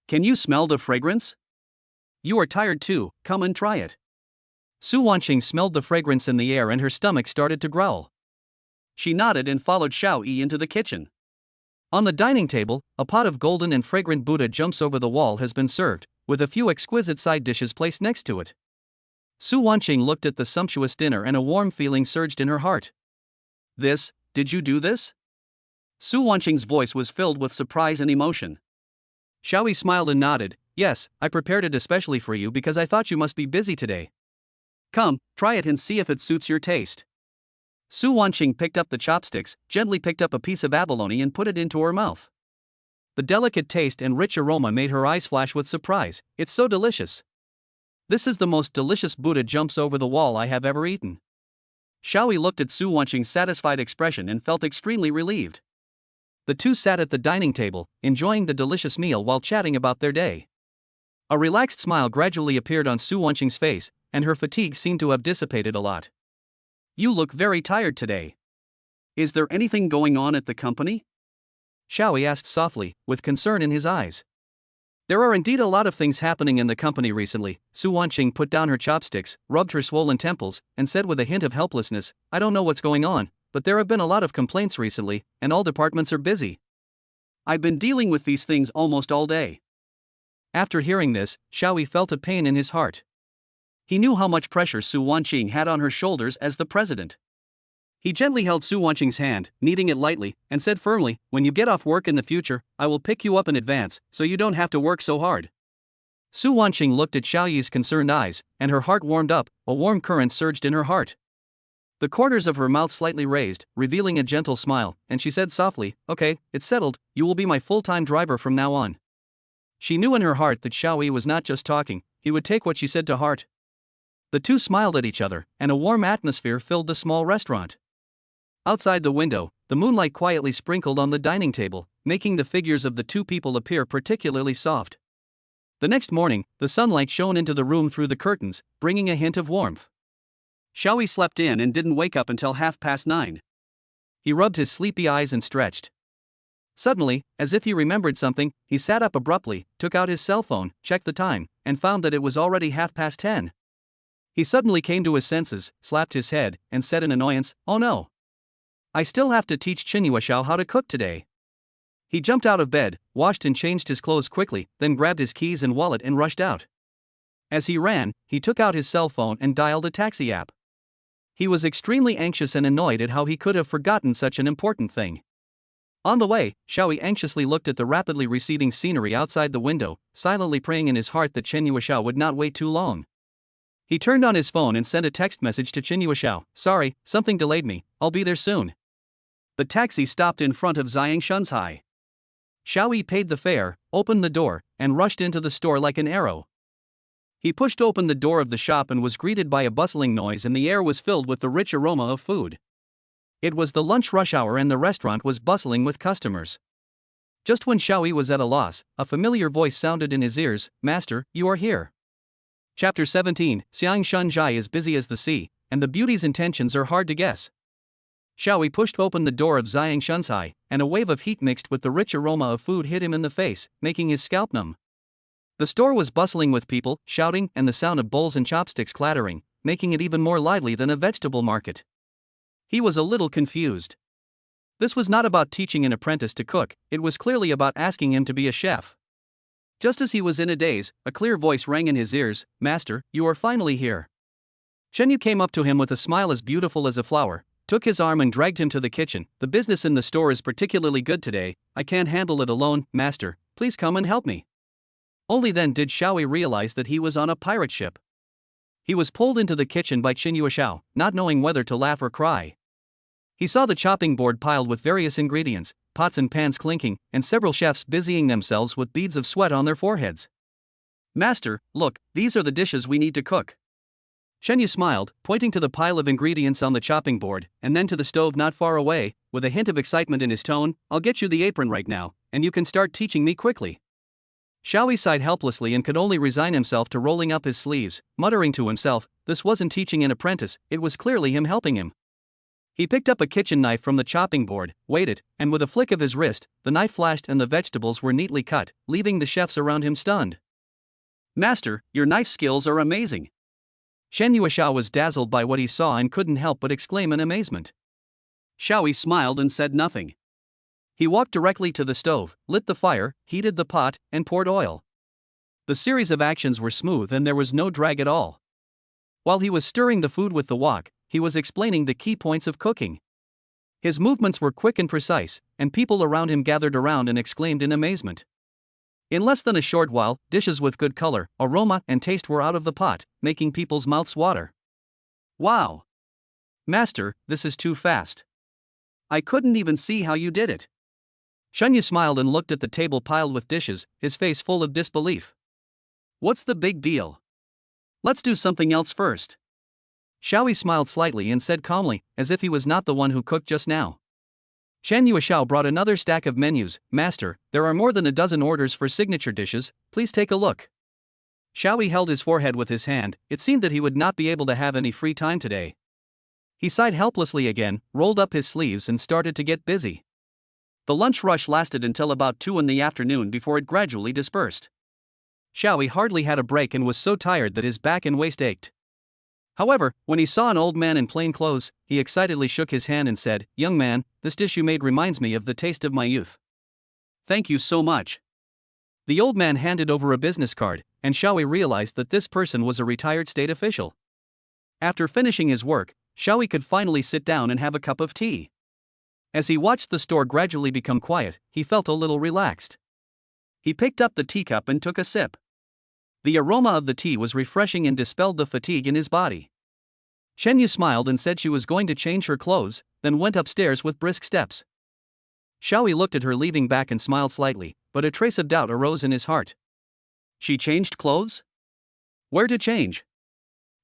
Can you smell the fragrance? You are tired too, come and try it." Su Wanqing smelled the fragrance in the air and her stomach started to growl. She nodded and followed Xiaoyi into the kitchen. On the dining table, a pot of golden and fragrant Buddha jumps over the wall has been served, with a few exquisite side dishes placed next to it. Su Wanqing looked at the sumptuous dinner and a warm feeling surged in her heart. Did you do this? Su Wanqing's voice was filled with surprise and emotion. Xiaoyi smiled and nodded. Yes, I prepared it especially for you because I thought you must be busy today. Come, try it and see if it suits your taste. Su Wanqing picked up the chopsticks, gently picked up a piece of abalone and put it into her mouth. The delicate taste and rich aroma made her eyes flash with surprise. It's so delicious. This is the most delicious Buddha jumps over the wall I have ever eaten. Xiaoyi looked at Su Wanqing's satisfied expression and felt extremely relieved. The two sat at the dining table, enjoying the delicious meal while chatting about their day. A relaxed smile gradually appeared on Su Wanqing's face, and her fatigue seemed to have dissipated a lot. You look very tired today. Is there anything going on at the company? Xiaoyi asked softly, with concern in his eyes. There are indeed a lot of things happening in the company recently. Su Wanqing put down her chopsticks, rubbed her swollen temples, and said with a hint of helplessness, I don't know what's going on, but there have been a lot of complaints recently, and all departments are busy. I've been dealing with these things almost all day. After hearing this, Xiaoyi felt a pain in his heart. He knew how much pressure Su Wanqing had on her shoulders as the president. He gently held Su Wanqing's hand, kneading it lightly, and said firmly, when you get off work in the future, I will pick you up in advance, so you don't have to work so hard. Su Wanqing looked at Xiaoyi's concerned eyes, and her heart warmed up, a warm current surged in her heart. The corners of her mouth slightly raised, revealing a gentle smile, and she said softly, okay, it's settled, you will be my full-time driver from now on. She knew in her heart that Xiaoyi was not just talking, he would take what she said to heart. The two smiled at each other, and a warm atmosphere filled the small restaurant. Outside the window, the moonlight quietly sprinkled on the dining table, making the figures of the two people appear particularly soft. The next morning, the sunlight shone into the room through the curtains, bringing a hint of warmth. Xiaoyi slept in and didn't wake up until 9:30. He rubbed his sleepy eyes and stretched. Suddenly, as if he remembered something, he sat up abruptly, took out his cell phone, checked the time, and found that it was already 10:30. He suddenly came to his senses, slapped his head, and said in annoyance, oh no. I still have to teach Qinyueshao how to cook today. He jumped out of bed, washed and changed his clothes quickly, then grabbed his keys and wallet and rushed out. As he ran, he took out his cell phone and dialed a taxi app. He was extremely anxious and annoyed at how he could have forgotten such an important thing. On the way, Xiaoyi anxiously looked at the rapidly receding scenery outside the window, silently praying in his heart that Qinyueshao would not wait too long. He turned on his phone and sent a text message to Qinyueshao, sorry, something delayed me, I'll be there soon. The taxi stopped in front of Xiang Shunzhai. Xiaoyi paid the fare, opened the door, and rushed into the store like an arrow. He pushed open the door of the shop and was greeted by a bustling noise, and the air was filled with the rich aroma of food. It was the lunch rush hour and the restaurant was bustling with customers. Just when Xiaoyi was at a loss, a familiar voice sounded in his ears, Master, you are here. Chapter 17, Xiang Shunzhai is busy as the sea, and the beauty's intentions are hard to guess. Xiaoyi pushed open the door of Xiang Shunzhai, and a wave of heat mixed with the rich aroma of food hit him in the face, making his scalp numb. The store was bustling with people, shouting, and the sound of bowls and chopsticks clattering, making it even more lively than a vegetable market. He was a little confused. This was not about teaching an apprentice to cook, it was clearly about asking him to be a chef. Just as he was in a daze, a clear voice rang in his ears, Master, you are finally here. Chenyu came up to him with a smile as beautiful as a flower, took his arm and dragged him to the kitchen. The business in the store is particularly good today, I can't handle it alone, Master, please come and help me. Only then did Xiaoyi realize that he was on a pirate ship. He was pulled into the kitchen by Qinyueshao, not knowing whether to laugh or cry. He saw the chopping board piled with various ingredients, pots and pans clinking, and several chefs busying themselves with beads of sweat on their foreheads. Master, look, these are the dishes we need to cook. Chenyu smiled, pointing to the pile of ingredients on the chopping board, and then to the stove not far away, with a hint of excitement in his tone, I'll get you the apron right now, and you can start teaching me quickly. Xiaoyi sighed helplessly and could only resign himself to rolling up his sleeves, muttering to himself, this wasn't teaching an apprentice, it was clearly him helping him. He picked up a kitchen knife from the chopping board, waited, and with a flick of his wrist, the knife flashed and the vegetables were neatly cut, leaving the chefs around him stunned. Master, your knife skills are amazing. Qinyueshao was dazzled by what he saw and couldn't help but exclaim in amazement. Xiaoyi smiled and said nothing. He walked directly to the stove, lit the fire, heated the pot, and poured oil. The series of actions were smooth and there was no drag at all. While he was stirring the food with the wok, he was explaining the key points of cooking. His movements were quick and precise, and people around him gathered around and exclaimed in amazement. In less than a short while, dishes with good color, aroma, and taste were out of the pot, making people's mouths water. Wow! Master, this is too fast. I couldn't even see how you did it. Shenyu smiled and looked at the table piled with dishes, his face full of disbelief. What's the big deal? Let's do something else first. Xiaoyi smiled slightly and said calmly, as if he was not the one who cooked just now. Shen Yuexiao brought another stack of menus. Master, there are more than a dozen orders for signature dishes, please take a look. Xiaoyi held his forehead with his hand. It seemed that he would not be able to have any free time today. He sighed helplessly again, rolled up his sleeves and started to get busy. The lunch rush lasted until about 2 in the afternoon before it gradually dispersed. Xiaoyi hardly had a break and was so tired that his back and waist ached. However, when he saw an old man in plain clothes, he excitedly shook his hand and said, "Young man, this dish you made reminds me of the taste of my youth." "Thank you so much." The old man handed over a business card, and Xiaoyi realized that this person was a retired state official. After finishing his work, Xiaoyi could finally sit down and have a cup of tea. As he watched the store gradually become quiet, he felt a little relaxed. He picked up the teacup and took a sip. The aroma of the tea was refreshing and dispelled the fatigue in his body. Shenyu smiled and said she was going to change her clothes, then went upstairs with brisk steps. Xiaoyi looked at her leaving back and smiled slightly, but a trace of doubt arose in his heart. She changed clothes? Where to change?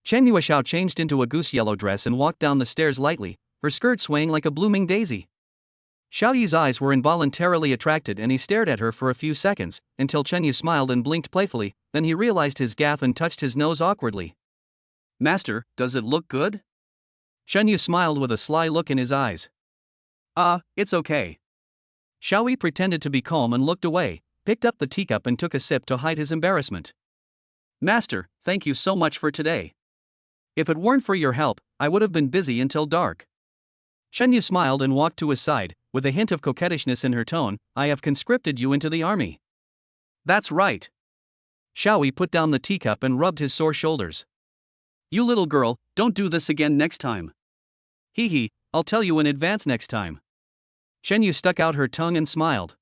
Chen Yuexiao changed into a goose-yellow dress and walked down the stairs lightly, her skirt swaying like a blooming daisy. Xiaoyi's eyes were involuntarily attracted and he stared at her for a few seconds, until Chenyu smiled and blinked playfully, then he realized his gaffe and touched his nose awkwardly. "Master, does it look good?" Shenyu smiled with a sly look in his eyes. It's okay." Xiaoyi pretended to be calm and looked away, picked up the teacup and took a sip to hide his embarrassment. "Master, thank you so much for today. If it weren't for your help, I would have been busy until dark." Shenyu smiled and walked to his side, with a hint of coquettishness in her tone. "I have conscripted you into the army." "That's right." Xiaoyi put down the teacup and rubbed his sore shoulders. "You little girl, don't do this again next time." "Hee, I'll tell you in advance next time." Shenyu stuck out her tongue and smiled.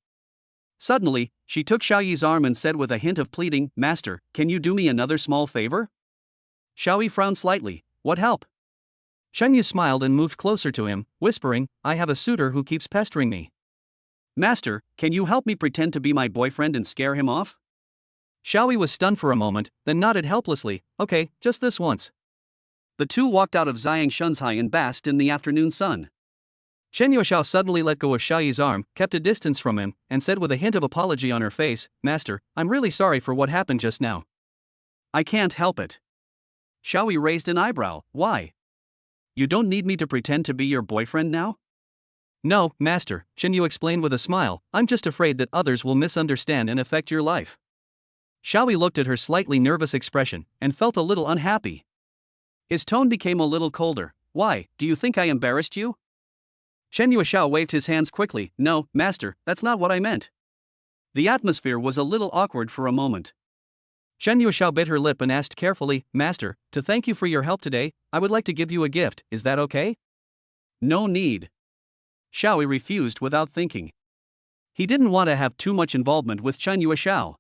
Suddenly, she took Xiaoyi's arm and said with a hint of pleading, "Master, can you do me another small favor?" Xiaoyi frowned slightly. "What help?" Shenyu smiled and moved closer to him, whispering, "I have a suitor who keeps pestering me." "Master, can you help me pretend to be my boyfriend and scare him off?" Xiaoyi was stunned for a moment, then nodded helplessly, "Okay, just this once." The two walked out of Xiang Shunzhai and basked in the afternoon sun. Shen Yuexiao suddenly let go of Xiaoyi's arm, kept a distance from him, and said with a hint of apology on her face, "Master, I'm really sorry for what happened just now." "I can't help it." Xiaoyi raised an eyebrow. "Why? You don't need me to pretend to be your boyfriend now?" "No, Master," Shenyu explained with a smile, "I'm just afraid that others will misunderstand and affect your life." Xiaoyi looked at her slightly nervous expression, and felt a little unhappy. His tone became a little colder. "Why, do you think I embarrassed you?" Shen Yuexiao waved his hands quickly. "No, Master, that's not what I meant." The atmosphere was a little awkward for a moment. Shen Yuexiao bit her lip and asked carefully, "Master, to thank you for your help today, I would like to give you a gift, is that okay?" "No need." Xiaoyi refused without thinking. He didn't want to have too much involvement with Shen Yuexiao.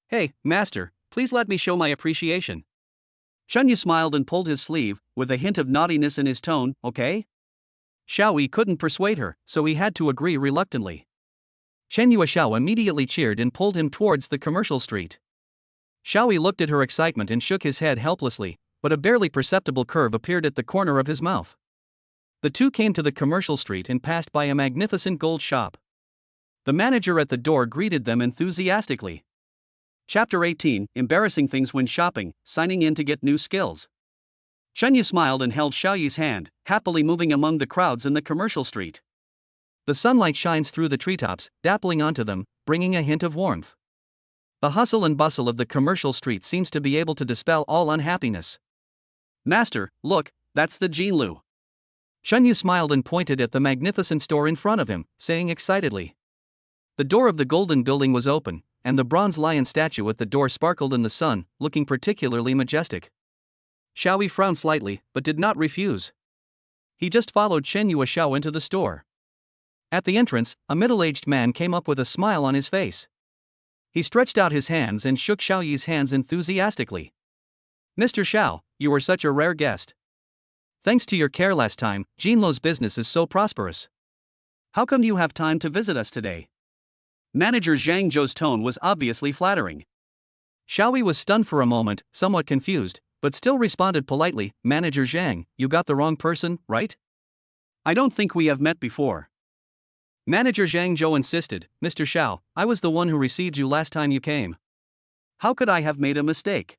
"Hey, Master, please let me show my appreciation." Shenyu smiled and pulled his sleeve, with a hint of naughtiness in his tone. "Okay?" Xiaoyi couldn't persuade her, so he had to agree reluctantly. Shen Yuexiao immediately cheered and pulled him towards the commercial street. Xiaoyi looked at her excitement and shook his head helplessly, but a barely perceptible curve appeared at the corner of his mouth. The two came to the commercial street and passed by a magnificent gold shop. The manager at the door greeted them enthusiastically. Chapter 18, Embarrassing Things When Shopping, Signing in to Get New Skills. Shenyu smiled and held Xiaoyi's hand, happily moving among the crowds in the commercial street. The sunlight shines through the treetops, dappling onto them, bringing a hint of warmth. The hustle and bustle of the commercial street seems to be able to dispel all unhappiness. "Master, look, that's the Jinlu." Chen Yu smiled and pointed at the magnificent store in front of him, saying excitedly. The door of the golden building was open, and the bronze lion statue at the door sparkled in the sun, looking particularly majestic. Xiaoyi frowned slightly, but did not refuse. He just followed Chen Yuexiao into the store. At the entrance, a middle-aged man came up with a smile on his face. He stretched out his hands and shook Xiaoyi's hands enthusiastically. Mr. Xiao, you are such a rare guest. Thanks to your care last time, Jinlo's business is so prosperous. How come you have time to visit us today? Manager Zhang Zhou's tone was obviously flattering. Xiaoyi was stunned for a moment, somewhat confused, but still responded politely, Manager Zhang, you got the wrong person, right? I don't think we have met before. Manager Zhang Zhou insisted, Mr. Xiao, I was the one who received you last time you came. How could I have made a mistake?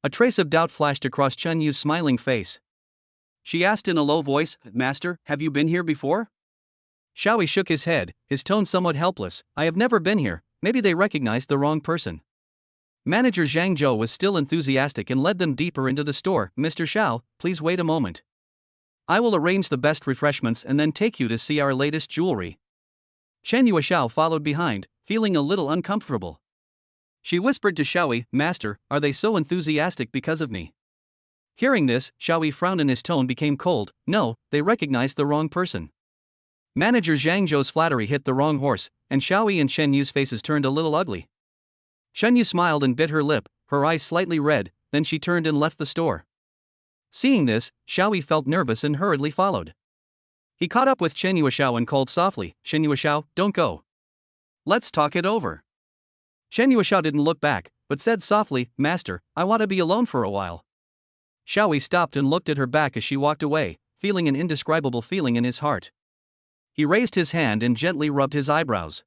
A trace of doubt flashed across Chen Yu's smiling face. She asked in a low voice, Master, have you been here before? Xiaoyi shook his head, his tone somewhat helpless, I have never been here, maybe they recognized the wrong person. Manager Zhang Zhou was still enthusiastic and led them deeper into the store. Mr. Xiao, please wait a moment. I will arrange the best refreshments and then take you to see our latest jewelry. Chen Yuexiao followed behind, feeling a little uncomfortable. She whispered to Xiaoyi, Master, are they so enthusiastic because of me? Hearing this, Xiaoyi frowned and his tone became cold. No, they recognized the wrong person. Manager Zhang Zhou's flattery hit the wrong horse, and Xiaoyi and Chen Yu's faces turned a little ugly. Chen Yu smiled and bit her lip, her eyes slightly red, then she turned and left the store. Seeing this, Xiaoyi felt nervous and hurriedly followed. He caught up with Chen Yuexiao and called softly, Chen Yuexiao, don't go. Let's talk it over. Chen Yuexiao didn't look back, but said softly, Master, I want to be alone for a while. Xiaoyi stopped and looked at her back as she walked away, feeling an indescribable feeling in his heart. He raised his hand and gently rubbed his eyebrows.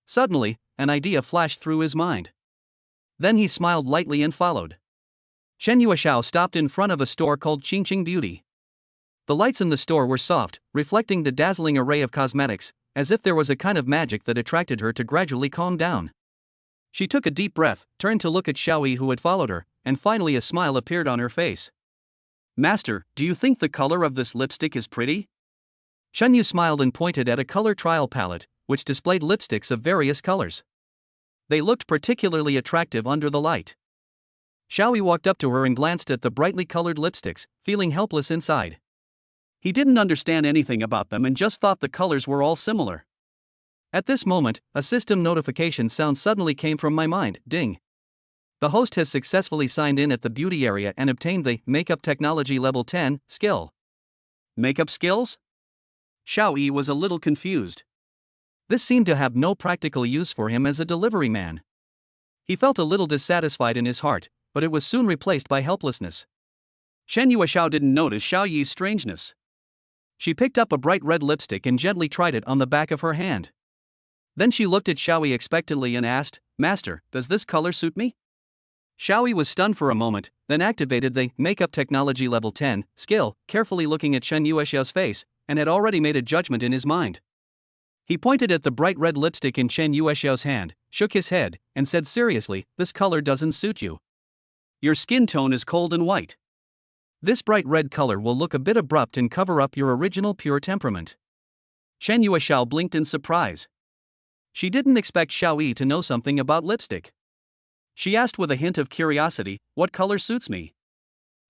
Suddenly, an idea flashed through his mind. Then he smiled lightly and followed. Chen Yuexiao stopped in front of a store called Qingqing Beauty. The lights in the store were soft, reflecting the dazzling array of cosmetics, as if there was a kind of magic that attracted her to gradually calm down. She took a deep breath, turned to look at Xiaoyi who had followed her, and finally a smile appeared on her face. Master, do you think the color of this lipstick is pretty? Chen Yu smiled and pointed at a color trial palette, which displayed lipsticks of various colors. They looked particularly attractive under the light. Xiaoyi walked up to her and glanced at the brightly colored lipsticks, feeling helpless inside. He didn't understand anything about them and just thought the colors were all similar. At this moment, a system notification sound suddenly came from my mind, ding. The host has successfully signed in at the beauty area and obtained the Makeup Technology Level 10 skill. Makeup skills? Xiaoyi was a little confused. This seemed to have no practical use for him as a delivery man. He felt a little dissatisfied in his heart, but it was soon replaced by helplessness. Chen Yuexiao didn't notice Xiaoyi's strangeness. She picked up a bright red lipstick and gently tried it on the back of her hand. Then she looked at Xiaoyi expectantly and asked, Master, does this color suit me? Xiaoyi was stunned for a moment, then activated the Makeup Technology Level 10 skill, carefully looking at Chen Yuexiao's face, and had already made a judgment in his mind. He pointed at the bright red lipstick in Chen Yuexiao's hand, shook his head, and said seriously, this color doesn't suit you. Your skin tone is cold and white. This bright red color will look a bit abrupt and cover up your original pure temperament. Chen Yuexiao blinked in surprise. She didn't expect Xiaoyi to know something about lipstick. She asked with a hint of curiosity, what color suits me?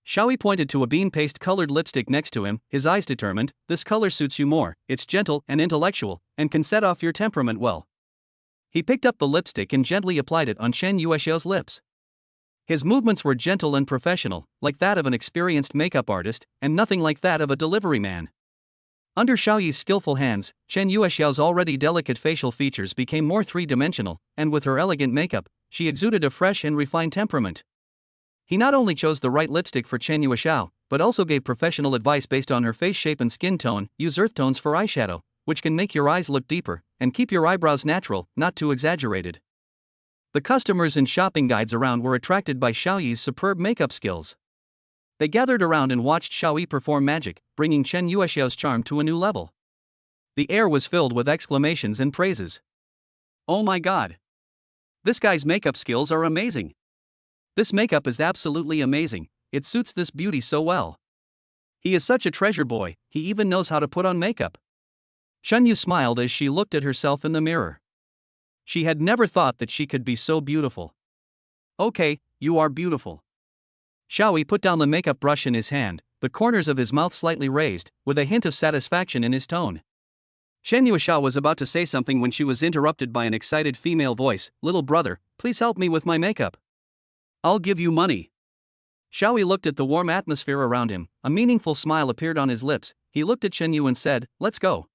Xiaoyi pointed to a bean paste colored lipstick next to him, his eyes determined, this color suits you more, it's gentle and intellectual, and can set off your temperament well. He picked up the lipstick and gently applied it on Chen Yuexiao's lips. His movements were gentle and professional, like that of an experienced makeup artist, and nothing like that of a delivery man. Under Xiaoyi's skillful hands, Chen Yuexiao's already delicate facial features became more three-dimensional, and with her elegant makeup, she exuded a fresh and refined temperament. He not only chose the right lipstick for Chen Yuexiao, but also gave professional advice based on her face shape and skin tone. Use earth tones for eyeshadow, which can make your eyes look deeper, and keep your eyebrows natural, not too exaggerated. The customers and shopping guides around were attracted by Xiaoyi's superb makeup skills. They gathered around and watched Xiaoyi perform magic, bringing Chen Yuexiao's charm to a new level. The air was filled with exclamations and praises. Oh my god! This guy's makeup skills are amazing! This makeup is absolutely amazing, it suits this beauty so well. He is such a treasure boy, he even knows how to put on makeup. Shenyu smiled as she looked at herself in the mirror. She had never thought that she could be so beautiful. Okay, you are beautiful. Xiaoyi put down the makeup brush in his hand, the corners of his mouth slightly raised, with a hint of satisfaction in his tone. Shen Yuxiao was about to say something when she was interrupted by an excited female voice. Little brother, please help me with my makeup. I'll give you money. Xiaoyi looked at the warm atmosphere around him, a meaningful smile appeared on his lips. He looked at Shen Yu and said, let's go.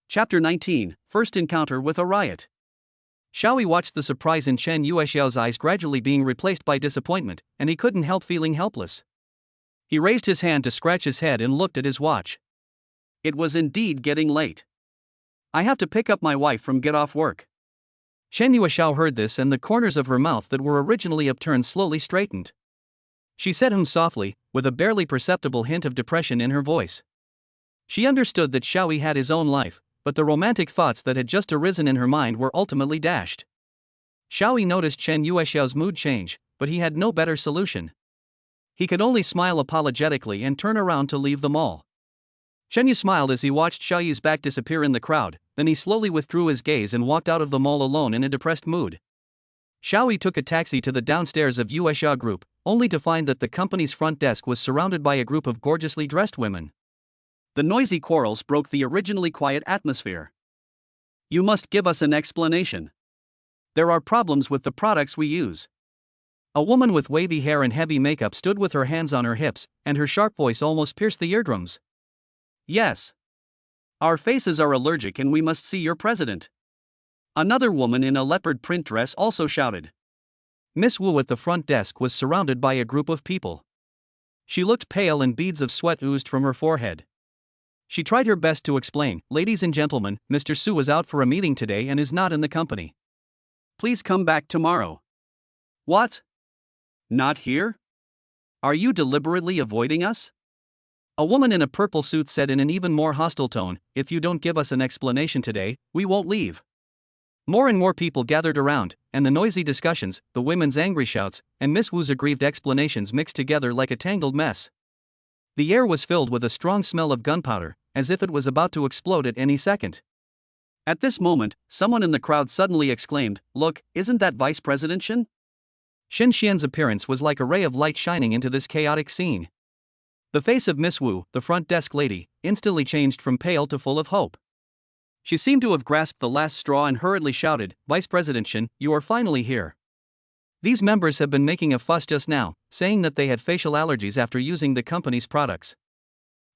Chapter 19, First Encounter with a Riot. Xiaoyi watched the surprise in Chen Yuexiao's eyes gradually being replaced by disappointment, and he couldn't help feeling helpless. He raised his hand to scratch his head and looked at his watch. It was indeed getting late. I have to pick up my wife from get off work. Chen Yuexiao heard this and the corners of her mouth that were originally upturned slowly straightened. She said softly, with a barely perceptible hint of depression in her voice. She understood that Xiaoyi had his own life, but the romantic thoughts that had just arisen in her mind were ultimately dashed. Xiaoyi noticed Chen Yuexiao's mood change, but he had no better solution. He could only smile apologetically and turn around to leave the mall. Chen Yu smiled as he watched Xiaoyi's back disappear in the crowd, then he slowly withdrew his gaze and walked out of the mall alone in a depressed mood. Xiaoyi took a taxi to the downstairs of Yuexia Group, only to find that the company's front desk was surrounded by a group of gorgeously dressed women. The noisy quarrels broke the originally quiet atmosphere. You must give us an explanation. There are problems with the products we use. A woman with wavy hair and heavy makeup stood with her hands on her hips, and her sharp voice almost pierced the eardrums. Yes. Our faces are allergic and we must see your president. Another woman in a leopard print dress also shouted. Miss Wu at the front desk was surrounded by a group of people. She looked pale and beads of sweat oozed from her forehead. She tried her best to explain, ladies and gentlemen, Mr. Su is out for a meeting today and is not in the company. Please come back tomorrow. What? Not here? Are you deliberately avoiding us? A woman in a purple suit said in an even more hostile tone, if you don't give us an explanation today, we won't leave. More and more people gathered around, and the noisy discussions, the women's angry shouts, and Miss Wu's aggrieved explanations mixed together like a tangled mess. The air was filled with a strong smell of gunpowder, as if it was about to explode at any second. At this moment, someone in the crowd suddenly exclaimed, look, isn't that Vice President Shen? Shen Xian's appearance was like a ray of light shining into this chaotic scene. The face of Miss Wu, the front desk lady, instantly changed from pale to full of hope. She seemed to have grasped the last straw and hurriedly shouted, Vice President Shen, you are finally here. These members have been making a fuss just now, saying that they had facial allergies after using the company's products.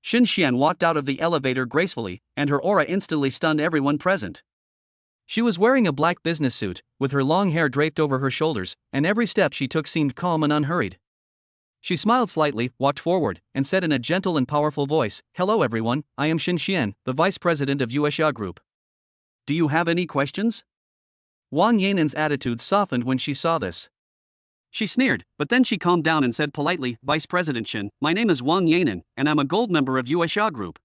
Shen Xian walked out of the elevator gracefully, and her aura instantly stunned everyone present. She was wearing a black business suit, with her long hair draped over her shoulders, and every step she took seemed calm and unhurried. She smiled slightly, walked forward, and said in a gentle and powerful voice, hello everyone, I am Shen Xian, the vice president of Yuexia Group. Do you have any questions? Wang Yainen's attitude softened when she saw this. She sneered, but then she calmed down and said politely, Vice President Shen, my name is Wang Yainen, and I'm a gold member of Yuexia Group.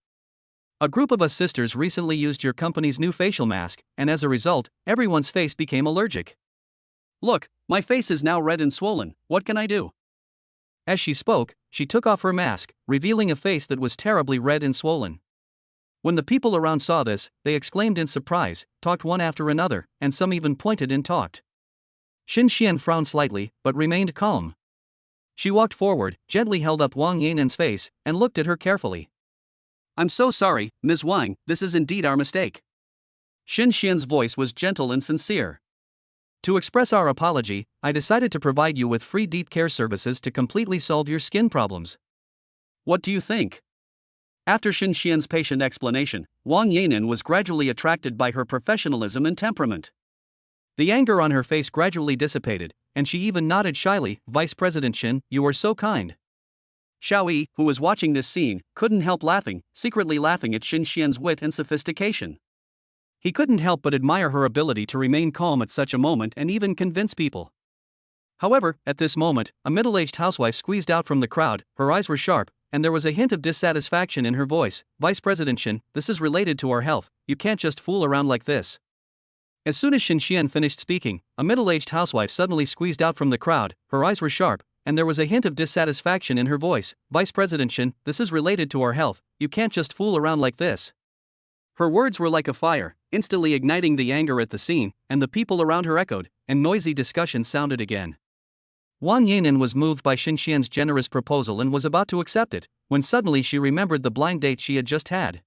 A group of us sisters recently used your company's new facial mask, and as a result, everyone's face became allergic. Look, my face is now red and swollen, what can I do? As she spoke, she took off her mask, revealing a face that was terribly red and swollen. When the people around saw this, they exclaimed in surprise, talked one after another, and some even pointed and talked. Shen Xian frowned slightly, but remained calm. She walked forward, gently held up Wang Yainen's face, and looked at her carefully. I'm so sorry, Ms. Wang, this is indeed our mistake. Shen Xian's voice was gentle and sincere. To express our apology, I decided to provide you with free deep care services to completely solve your skin problems. What do you think? After Shen Xian's patient explanation, Wang Yainen was gradually attracted by her professionalism and temperament. The anger on her face gradually dissipated, and she even nodded shyly, Vice President Shen, you are so kind. Xiaoyi, who was watching this scene, couldn't help laughing, secretly laughing at Shen Xian's wit and sophistication. He couldn't help but admire her ability to remain calm at such a moment and even convince people. However, at this moment, a middle-aged housewife squeezed out from the crowd, her eyes were sharp, and there was a hint of dissatisfaction in her voice. Vice President Shen, this is related to our health, you can't just fool around like this. As soon as Shen Xian finished speaking, a middle-aged housewife suddenly squeezed out from the crowd, her eyes were sharp, and there was a hint of dissatisfaction in her voice. Vice President Shin, this is related to our health, you can't just fool around like this. Her words were like a fire, instantly igniting the anger at the scene, and the people around her echoed, and noisy discussion sounded again. Wang Yanin was moved by Shin Xian's generous proposal and was about to accept it, when suddenly she remembered the blind date she had just had.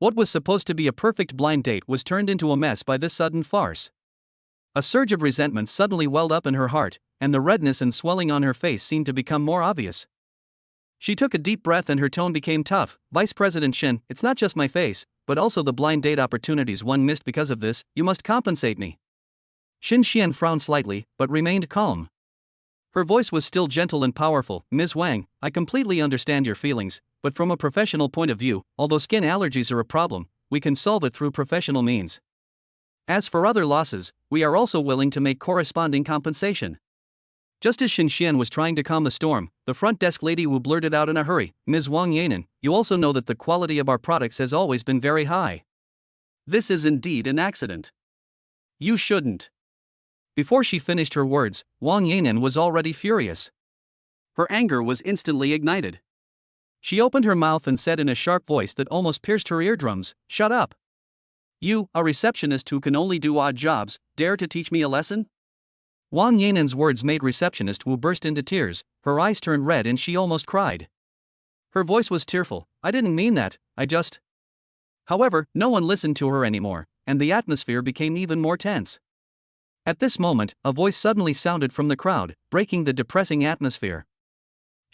What was supposed to be a perfect blind date was turned into a mess by this sudden farce. A surge of resentment suddenly welled up in her heart, and the redness and swelling on her face seemed to become more obvious. She took a deep breath and her tone became tough. Vice President Shin, it's not just my face, but also the blind date opportunities one missed because of this, you must compensate me. Shin Xian frowned slightly, but remained calm. Her voice was still gentle and powerful. Ms. Wang, I completely understand your feelings, but from a professional point of view, although skin allergies are a problem, we can solve it through professional means. As for other losses, we are also willing to make corresponding compensation. Just as Shin Xian was trying to calm the storm, the front desk lady Wu blurted out in a hurry, Ms. Wang Yanin, you also know that the quality of our products has always been very high. This is indeed an accident. You shouldn't. Before she finished her words, Wang Yanin was already furious. Her anger was instantly ignited. She opened her mouth and said in a sharp voice that almost pierced her eardrums, shut up. You, a receptionist who can only do odd jobs, dare to teach me a lesson? Wang Yanin's words made receptionist Wu burst into tears, her eyes turned red and she almost cried. Her voice was tearful, I didn't mean that, I just... However, no one listened to her anymore, and the atmosphere became even more tense. At this moment, a voice suddenly sounded from the crowd, breaking the depressing atmosphere.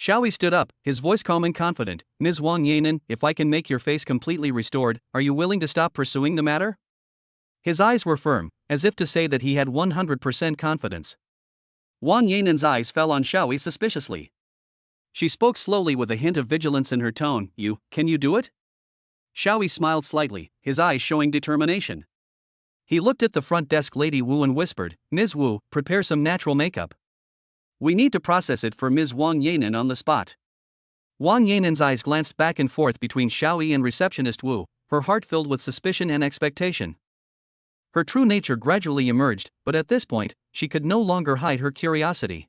Xiaoyi stood up, his voice calm and confident, Ms. Wang Yanin, if I can make your face completely restored, are you willing to stop pursuing the matter? His eyes were firm, as if to say that he had 100% confidence. Wang Yanin's eyes fell on Xiaoyi suspiciously. She spoke slowly with a hint of vigilance in her tone, can you do it? Xiaoyi smiled slightly, his eyes showing determination. He looked at the front desk lady Wu and whispered, Ms. Wu, prepare some natural makeup. We need to process it for Ms. Wang Yanin on the spot. Wang Yanin's eyes glanced back and forth between Xiaoyi and receptionist Wu, her heart filled with suspicion and expectation. Her true nature gradually emerged, but at this point, she could no longer hide her curiosity.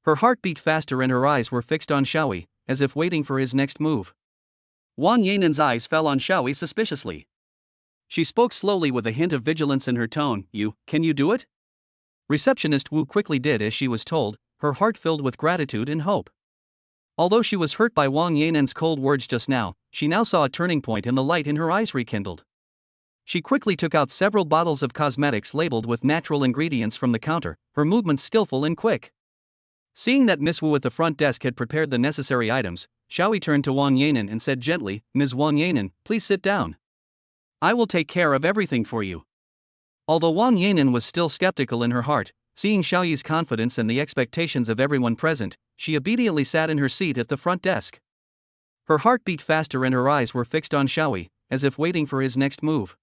Her heart beat faster and her eyes were fixed on Xiaoyi, as if waiting for his next move. Wang Yanin's eyes fell on Xiaoyi suspiciously. She spoke slowly with a hint of vigilance in her tone, can you do it? Receptionist Wu quickly did as she was told, her heart filled with gratitude and hope. Although she was hurt by Wang Yanin's cold words just now, she now saw a turning point and the light in her eyes rekindled. She quickly took out several bottles of cosmetics labeled with natural ingredients from the counter, her movements skillful and quick. Seeing that Miss Wu at the front desk had prepared the necessary items, Xiaoyi turned to Wang Yanin and said gently, Ms. Wang Yanin, please sit down. I will take care of everything for you. Although Wang Yanin was still skeptical in her heart, seeing Xiaoyi's confidence and the expectations of everyone present, she obediently sat in her seat at the front desk. Her heart beat faster and her eyes were fixed on Xiaoyi, as if waiting for his next move.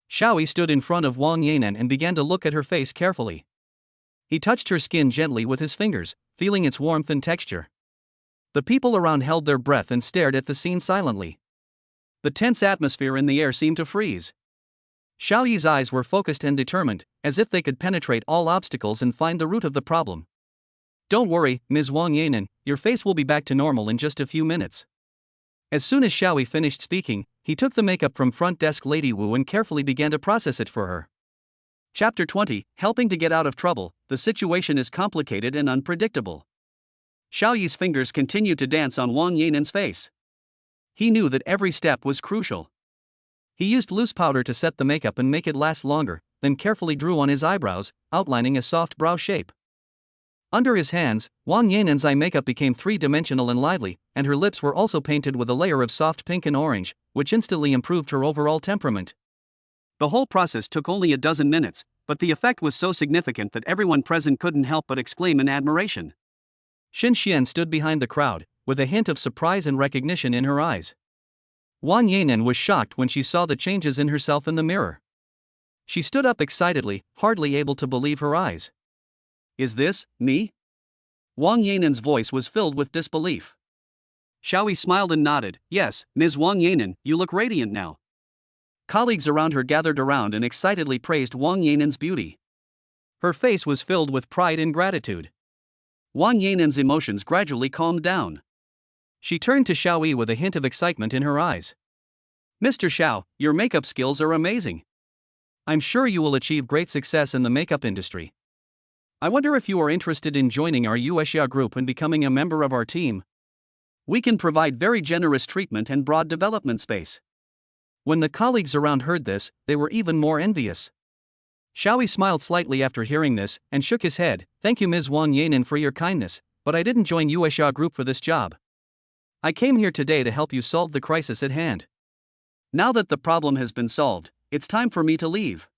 Xiaoyi stood in front of Wang Yanin and began to look at her face carefully. He touched her skin gently with his fingers, feeling its warmth and texture. The people around held their breath and stared at the scene silently. The tense atmosphere in the air seemed to freeze. Xiaoyi's eyes were focused and determined, as if they could penetrate all obstacles and find the root of the problem. Don't worry, Ms. Wang Yanin, your face will be back to normal in just a few minutes. As soon as Xiaoyi finished speaking, he took the makeup from front desk lady Wu and carefully began to process it for her. Chapter 20, Helping to Get Out of Trouble. The situation is complicated and unpredictable. Xiaoyi's fingers continued to dance on Wang Yanin's face. He knew that every step was crucial. He used loose powder to set the makeup and make it last longer, then carefully drew on his eyebrows, outlining a soft brow shape. Under his hands, Wang Yanin's eye makeup became three-dimensional and lively, and her lips were also painted with a layer of soft pink and orange, which instantly improved her overall temperament. The whole process took only a dozen minutes, but the effect was so significant that everyone present couldn't help but exclaim in admiration. Shin Xian stood behind the crowd, with a hint of surprise and recognition in her eyes. Wang Yanin was shocked when she saw the changes in herself in the mirror. She stood up excitedly, hardly able to believe her eyes. Is this me? Wang Yanin's voice was filled with disbelief. Xiaoyi smiled and nodded, yes, Ms. Wang Yanin, you look radiant now. Colleagues around her gathered around and excitedly praised Wang Yanin's beauty. Her face was filled with pride and gratitude. Wang Yainen's emotions gradually calmed down. She turned to Xiao Yi with a hint of excitement in her eyes. Mr. Xiao, your makeup skills are amazing. I'm sure you will achieve great success in the makeup industry. I wonder if you are interested in joining our Yuexia group and becoming a member of our team. We can provide very generous treatment and broad development space. When the colleagues around heard this, they were even more envious. Xiao Yi smiled slightly after hearing this and shook his head. Thank you, Ms. Wang Yainen, for your kindness, but I didn't join Yuexia group for this job. I came here today to help you solve the crisis at hand. Now that the problem has been solved, it's time for me to leave.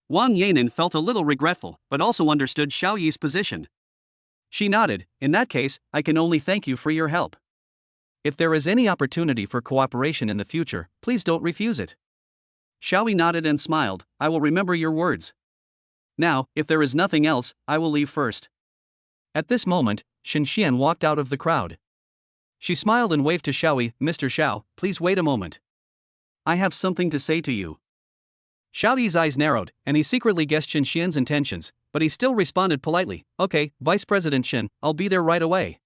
Wang Yainen felt a little regretful, but also understood Xiao Yi's position. She nodded. In that case, I can only thank you for your help. If there is any opportunity for cooperation in the future, please don't refuse it. Xiao Yi nodded and smiled. I will remember your words. Now, if there is nothing else, I will leave first. At this moment, Shen Xian walked out of the crowd. She smiled and waved to Xiao Yi. Mr. Xiao, please wait a moment. I have something to say to you. Xiao Yi's eyes narrowed, and he secretly guessed Shen Xian's intentions, but he still responded politely. Okay, Vice President Shen, I'll be there right away.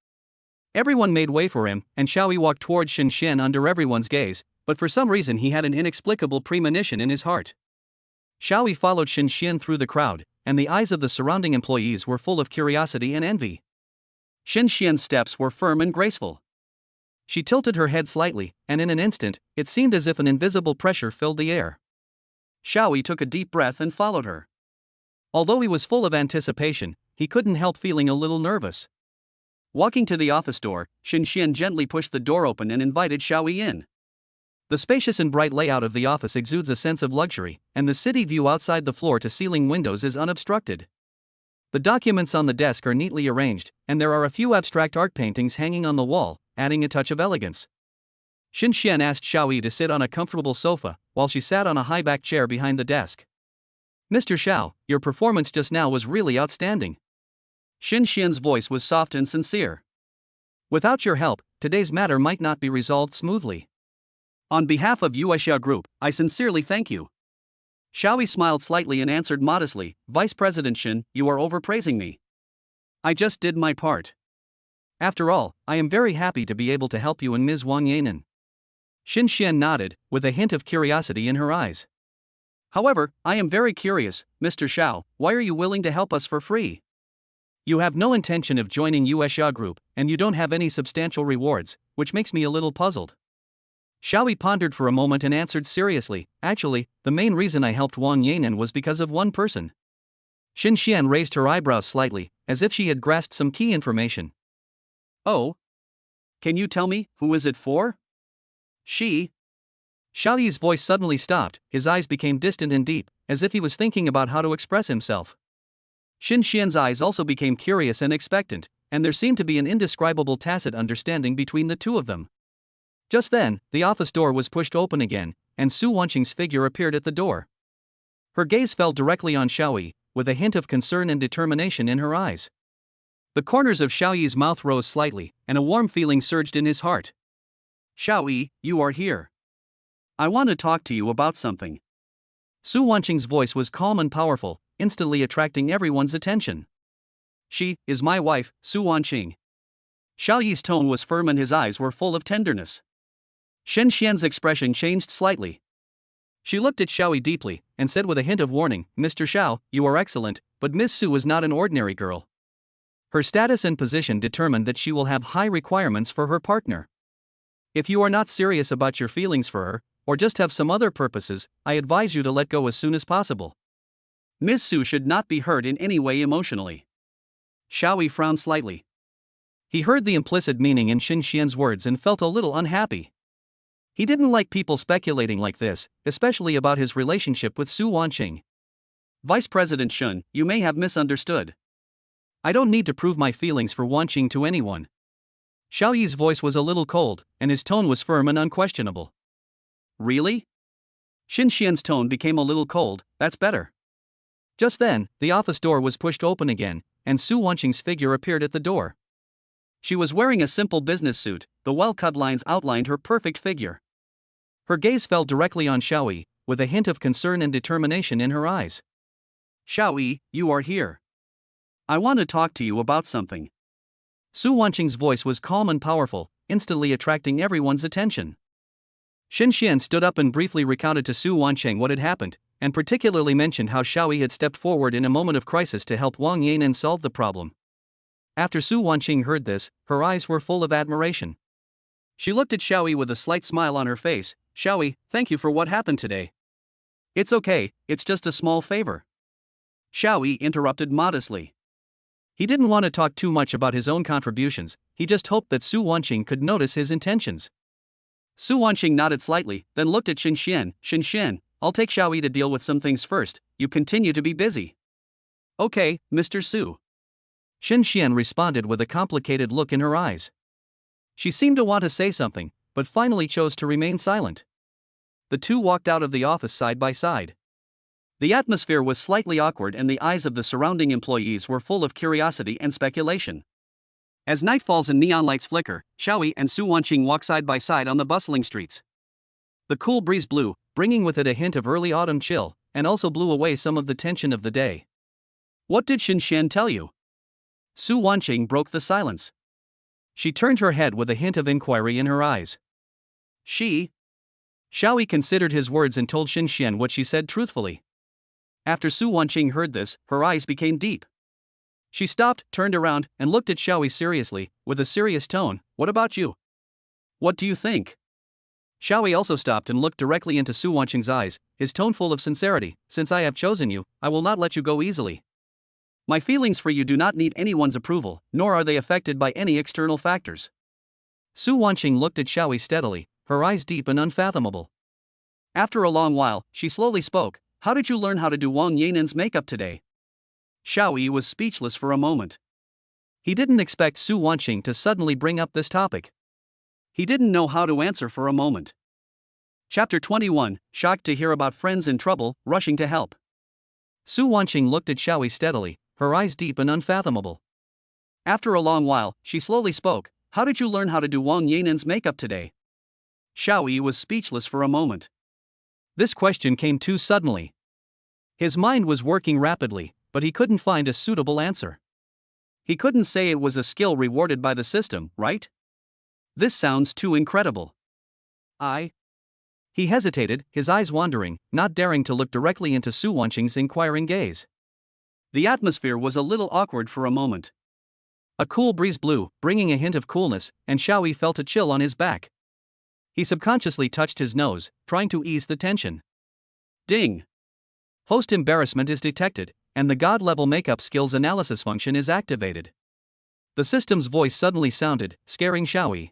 Everyone made way for him, and Xiao Yi walked toward Shen Xian under everyone's gaze, but for some reason he had an inexplicable premonition in his heart. Xiao Yi followed Shen Xian through the crowd, and the eyes of the surrounding employees were full of curiosity and envy. Shen Xian's steps were firm and graceful. She tilted her head slightly, and in an instant, it seemed as if an invisible pressure filled the air. Xiao Yi took a deep breath and followed her. Although he was full of anticipation, he couldn't help feeling a little nervous. Walking to the office door, Shen Xian gently pushed the door open and invited Xiao Yi in. The spacious and bright layout of the office exudes a sense of luxury, and the city view outside the floor-to-ceiling windows is unobstructed. The documents on the desk are neatly arranged, and there are a few abstract art paintings hanging on the wall, adding a touch of elegance. Shen Xian asked Xiao Yi to sit on a comfortable sofa, while she sat on a high-backed chair behind the desk. Mr. Xiao, your performance just now was really outstanding. Shen Xian's voice was soft and sincere. Without your help, today's matter might not be resolved smoothly. On behalf of Yuexia Group, I sincerely thank you. Xiao Yi smiled slightly and answered modestly, Vice President Shen, you are overpraising me. I just did my part. After all, I am very happy to be able to help you and Ms. Wang Yainen. Shen Xian nodded, with a hint of curiosity in her eyes. However, I am very curious, Mr. Xiao, why are you willing to help us for free? You have no intention of joining Yuexia Group, and you don't have any substantial rewards, which makes me a little puzzled. Xiao Yi pondered for a moment and answered seriously, actually, the main reason I helped Wang Yainen was because of one person. Shen Xian raised her eyebrows slightly, as if she had grasped some key information. Oh? Can you tell me, who is it for? She? Xiao Yi's voice suddenly stopped, his eyes became distant and deep, as if he was thinking about how to express himself. Shen Xian's eyes also became curious and expectant, and there seemed to be an indescribable tacit understanding between the two of them. Just then, the office door was pushed open again, and Su Wanqing's figure appeared at the door. Her gaze fell directly on Xiao Yi, with a hint of concern and determination in her eyes. The corners of Xiao Yi's mouth rose slightly, and a warm feeling surged in his heart. Xiao Yi, you are here. I want to talk to you about something. Su Wanqing's voice was calm and powerful, instantly attracting everyone's attention. She is my wife, Su Wanqing. Xiao Yi's tone was firm and his eyes were full of tenderness. Shen Xian's expression changed slightly. She looked at Xiao Yi deeply, and said with a hint of warning, Mr. Xiao, you are excellent, but Miss Su is not an ordinary girl. Her status and position determine that she will have high requirements for her partner. If you are not serious about your feelings for her, or just have some other purposes, I advise you to let go as soon as possible. Miss Su should not be hurt in any way emotionally. Xiao Yi frowned slightly. He heard the implicit meaning in Shen Xian's words and felt a little unhappy. He didn't like people speculating like this, especially about his relationship with Su Wanqing. Vice President Shen, you may have misunderstood. I don't need to prove my feelings for Wanqing to anyone. Xiao Yi's voice was a little cold, and his tone was firm and unquestionable. Really? Shen Xian's tone became a little cold. That's better. Just then, the office door was pushed open again, and Su Wanqing's figure appeared at the door. She was wearing a simple business suit, the well-cut lines outlined her perfect figure. Her gaze fell directly on Xiao Yi, with a hint of concern and determination in her eyes. Xiao Yi, you are here. I want to talk to you about something. Su Wanqing's voice was calm and powerful, instantly attracting everyone's attention. Xin Xian stood up and briefly recounted to Su Wanqing what had happened, and particularly mentioned how Xiaoyi had stepped forward in a moment of crisis to help Wang Yain solve the problem. After Su Wanqing heard this, her eyes were full of admiration. She looked at Xiaoyi with a slight smile on her face. "Xiaoyi, thank you for what happened today." "It's okay, it's just a small favor." Xiaoyi interrupted modestly. He didn't want to talk too much about his own contributions, he just hoped that Su Wanqing could notice his intentions. Su Wanqing nodded slightly, then looked at Xin Xian. "Xin Xian, I'll take Xiaoyi to deal with some things first, you continue to be busy." "Okay, Mr. Su." Xin Xian responded with a complicated look in her eyes. She seemed to want to say something, but finally chose to remain silent. The two walked out of the office side by side. The atmosphere was slightly awkward and the eyes of the surrounding employees were full of curiosity and speculation. As night falls and neon lights flicker, Xiaoyi and Su Wanqing walk side by side on the bustling streets. The cool breeze blew, bringing with it a hint of early autumn chill, and also blew away some of the tension of the day. "What did Xin Xian tell you?" Su Wanqing broke the silence. She turned her head with a hint of inquiry in her eyes. Xiaoyi considered his words and told Xin Xian what she said truthfully. After Su Wanqing heard this, her eyes became deep. She stopped, turned around, and looked at Xiaoyi seriously, with a serious tone. "What about you? What do you think?" Xiaoyi also stopped and looked directly into Su Wanqing's eyes, his tone full of sincerity. "Since I have chosen you, I will not let you go easily. My feelings for you do not need anyone's approval, nor are they affected by any external factors." Su Wanqing looked at Xiaoyi steadily, her eyes deep and unfathomable. After a long while, she slowly spoke. "How did you learn how to do Wang Yainen's makeup today?" Xiaoyi was speechless for a moment. He didn't expect Su Wanqing to suddenly bring up this topic. He didn't know how to answer for a moment. Chapter 21, shocked to hear about friends in trouble, rushing to help. Su Wanqing looked at Xiaoyi steadily, her eyes deep and unfathomable. After a long while, she slowly spoke. "How did you learn how to do Wang Yainen's makeup today?" Xiaoyi was speechless for a moment. This question came too suddenly. His mind was working rapidly, but he couldn't find a suitable answer. He couldn't say it was a skill rewarded by the system, right? This sounds too incredible. He hesitated, his eyes wandering, not daring to look directly into Su Wanqing's inquiring gaze. The atmosphere was a little awkward for a moment. A cool breeze blew, bringing a hint of coolness, and Xiaoyi felt a chill on his back. He subconsciously touched his nose, trying to ease the tension. Ding! Host embarrassment is detected, and the God-level makeup skills analysis function is activated. The system's voice suddenly sounded, scaring Xiaoyi.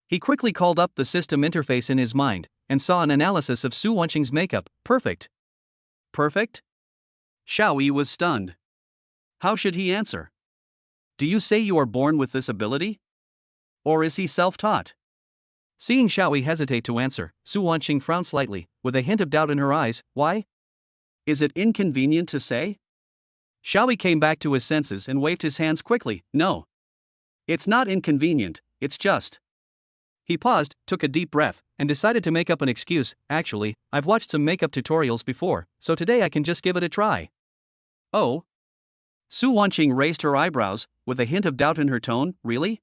He quickly called up the system interface in his mind, and saw an analysis of Su Wanqing's makeup. Perfect. Perfect? Xiaoyi was stunned. How should he answer? Do you say you are born with this ability? Or is he self-taught? Seeing Xiaoyi hesitate to answer, Su Wanqing frowned slightly, with a hint of doubt in her eyes. Why? Is it inconvenient to say? Xiaoyi came back to his senses and waved his hands quickly. No. It's not inconvenient, it's just. He paused, took a deep breath, and decided to make up an excuse. Actually, I've watched some makeup tutorials before, so today I can just give it a try. Oh? Su Wanqing raised her eyebrows, with a hint of doubt in her tone. Really?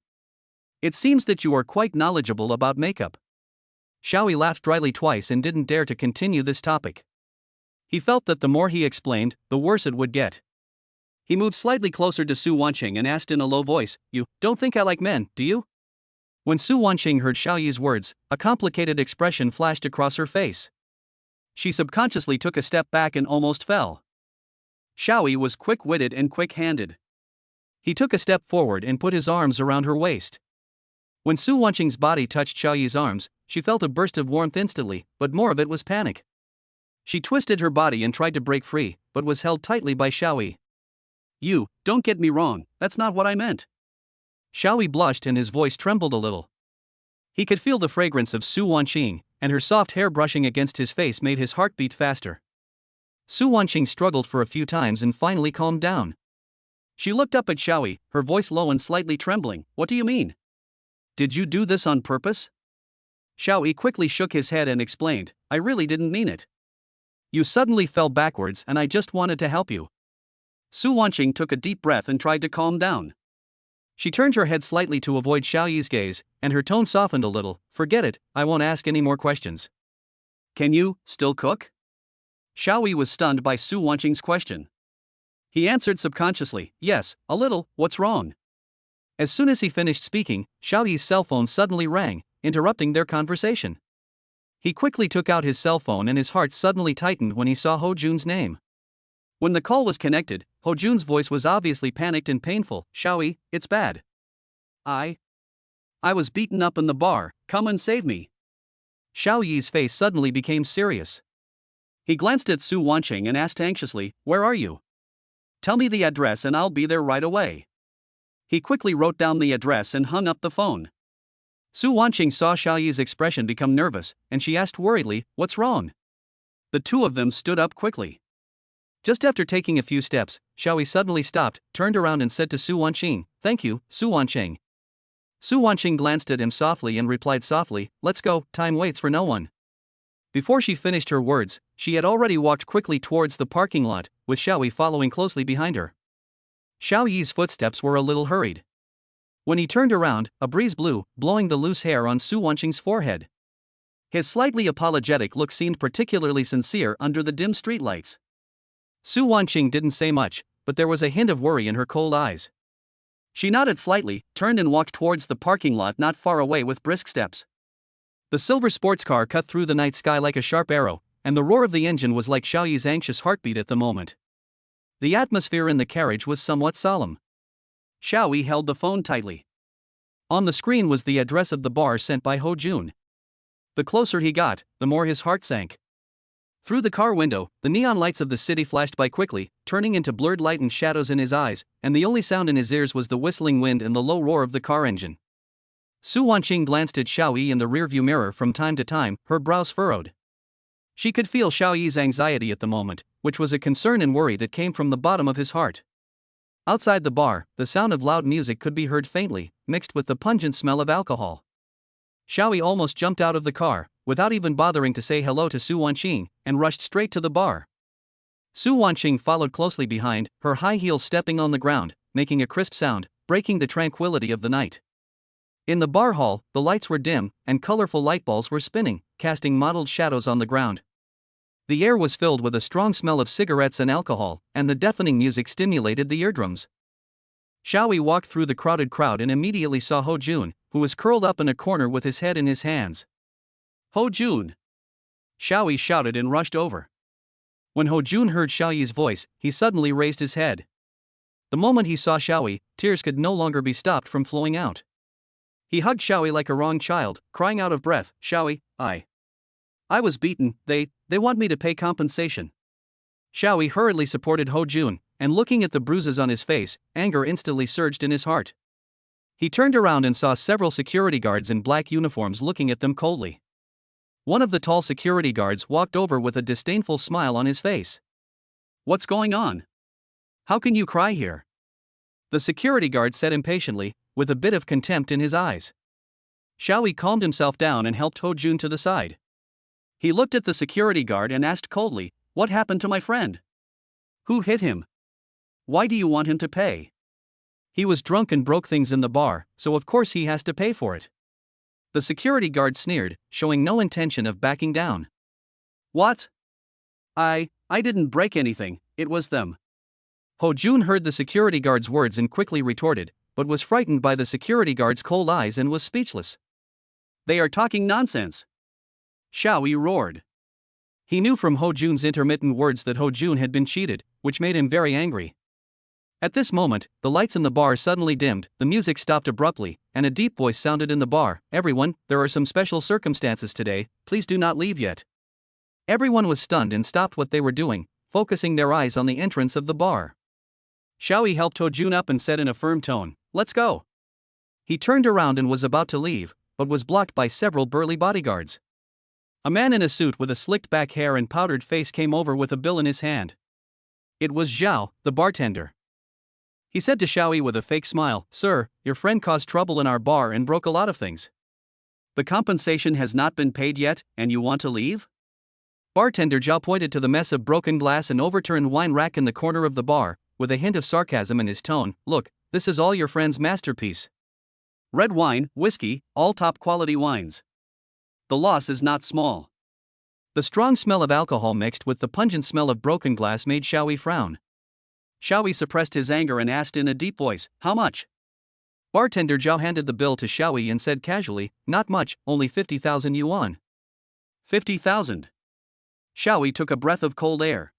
It seems that you are quite knowledgeable about makeup. Xiaoyi laughed dryly twice and didn't dare to continue this topic. He felt that the more he explained, the worse it would get. He moved slightly closer to Su Wanqing and asked in a low voice, "You don't think I like men, do you?" When Su Wanqing heard Xiaoyi's words, a complicated expression flashed across her face. She subconsciously took a step back and almost fell. Xiaoyi was quick-witted and quick-handed. He took a step forward and put his arms around her waist. When Su Wanqing's body touched Xiaoyi's arms, she felt a burst of warmth instantly, but more of it was panic. She twisted her body and tried to break free, but was held tightly by Xiaoyi. "You, don't get me wrong, that's not what I meant." Xiaoyi blushed and his voice trembled a little. He could feel the fragrance of Su Wanqing, and her soft hair brushing against his face made his heart beat faster. Su Wanqing struggled for a few times and finally calmed down. She looked up at Xiaoyi, her voice low and slightly trembling. "What do you mean? Did you do this on purpose?" Xiaoyi quickly shook his head and explained, "I really didn't mean it. You suddenly fell backwards and I just wanted to help you." Su Wanqing took a deep breath and tried to calm down. She turned her head slightly to avoid Xiao Yi's gaze, and her tone softened a little. Forget it, I won't ask any more questions. Can you still cook? Xiao Yi was stunned by Su Wanqing's question. He answered subconsciously, yes, a little, what's wrong? As soon as he finished speaking, Xiao Yi's cell phone suddenly rang, interrupting their conversation. He quickly took out his cell phone and his heart suddenly tightened when he saw Ho Jun's name. When the call was connected, Ho Jun's voice was obviously panicked and painful. Xiao Yi, it's bad. I was beaten up in the bar, come and save me. Xiao Yi's face suddenly became serious. He glanced at Su Wanqing and asked anxiously, where are you? Tell me the address and I'll be there right away. He quickly wrote down the address and hung up the phone. Su Wanqing saw Xiao Yi's expression become nervous, and she asked worriedly, what's wrong? The two of them stood up quickly. Just after taking a few steps, Xiao Yi suddenly stopped, turned around and said to Su Wanqing, thank you, Su Wanqing. Su Wanqing glanced at him softly and replied softly, let's go, time waits for no one. Before she finished her words, she had already walked quickly towards the parking lot, with Xiao Yi following closely behind her. Xiao Yi's footsteps were a little hurried. When he turned around, a breeze blew, blowing the loose hair on Su Wanqing's forehead. His slightly apologetic look seemed particularly sincere under the dim streetlights. Su Wanqing didn't say much, but there was a hint of worry in her cold eyes. She nodded slightly, turned and walked towards the parking lot not far away with brisk steps. The silver sports car cut through the night sky like a sharp arrow, and the roar of the engine was like Xiao Yi's anxious heartbeat at the moment. The atmosphere in the carriage was somewhat solemn. Xiao Yi held the phone tightly. On the screen was the address of the bar sent by Ho Jun. The closer he got, the more his heart sank. Through the car window, the neon lights of the city flashed by quickly, turning into blurred light and shadows in his eyes, and the only sound in his ears was the whistling wind and the low roar of the car engine. Su Wanqing glanced at Xiao Yi in the rearview mirror from time to time, her brows furrowed. She could feel Xiao Yi's anxiety at the moment, which was a concern and worry that came from the bottom of his heart. Outside the bar, the sound of loud music could be heard faintly, mixed with the pungent smell of alcohol. Xiao Yi almost jumped out of the car, without even bothering to say hello to Su Wanqing, and rushed straight to the bar. Su Wanqing followed closely behind, her high heels stepping on the ground, making a crisp sound, breaking the tranquility of the night. In the bar hall, the lights were dim, and colorful light balls were spinning, casting mottled shadows on the ground. The air was filled with a strong smell of cigarettes and alcohol, and the deafening music stimulated the eardrums. Xiao Yi walked through the crowded crowd and immediately saw Ho Jun, who was curled up in a corner with his head in his hands. Ho Jun! Xiao Yi shouted and rushed over. When Ho Jun heard Xiao Yi's voice, he suddenly raised his head. The moment he saw Xiao Yi, tears could no longer be stopped from flowing out. He hugged Xiao Yi like a wronged child, crying out of breath, Xiao Yi, I was beaten, they want me to pay compensation. Xiao Yi hurriedly supported Ho Jun, and looking at the bruises on his face, anger instantly surged in his heart. He turned around and saw several security guards in black uniforms looking at them coldly. One of the tall security guards walked over with a disdainful smile on his face. What's going on? How can you cry here? The security guard said impatiently, with a bit of contempt in his eyes. Xiao Yi calmed himself down and helped Ho Jun to the side. He looked at the security guard and asked coldly, what happened to my friend? Who hit him? Why do you want him to pay? He was drunk and broke things in the bar, so of course he has to pay for it. The security guard sneered, showing no intention of backing down. What? I didn't break anything, it was them. Ho Jun heard the security guard's words and quickly retorted, but was frightened by the security guard's cold eyes and was speechless. They are talking nonsense. Xiao Yi roared. He knew from Ho Jun's intermittent words that Ho Jun had been cheated, which made him very angry. At this moment, the lights in the bar suddenly dimmed, the music stopped abruptly, and a deep voice sounded in the bar, everyone, there are some special circumstances today, please do not leave yet. Everyone was stunned and stopped what they were doing, focusing their eyes on the entrance of the bar. Xiao Yi helped Ho Jun up and said in a firm tone, let's go. He turned around and was about to leave, but was blocked by several burly bodyguards. A man in a suit with a slicked back hair and powdered face came over with a bill in his hand. It was Zhao, the bartender. He said to Xiao Yi with a fake smile, sir, your friend caused trouble in our bar and broke a lot of things. The compensation has not been paid yet, and you want to leave? Bartender Zhao pointed to the mess of broken glass and overturned wine rack in the corner of the bar, with a hint of sarcasm in his tone, look, this is all your friend's masterpiece. Red wine, whiskey, all top quality wines. The loss is not small. The strong smell of alcohol mixed with the pungent smell of broken glass made Xiaoyi frown. Xiaoyi suppressed his anger and asked in a deep voice, how much? Bartender Zhao handed the bill to Xiaoyi and said casually, not much, only 50,000 yuan. 50,000. Xiaoyi took a breath of cold air.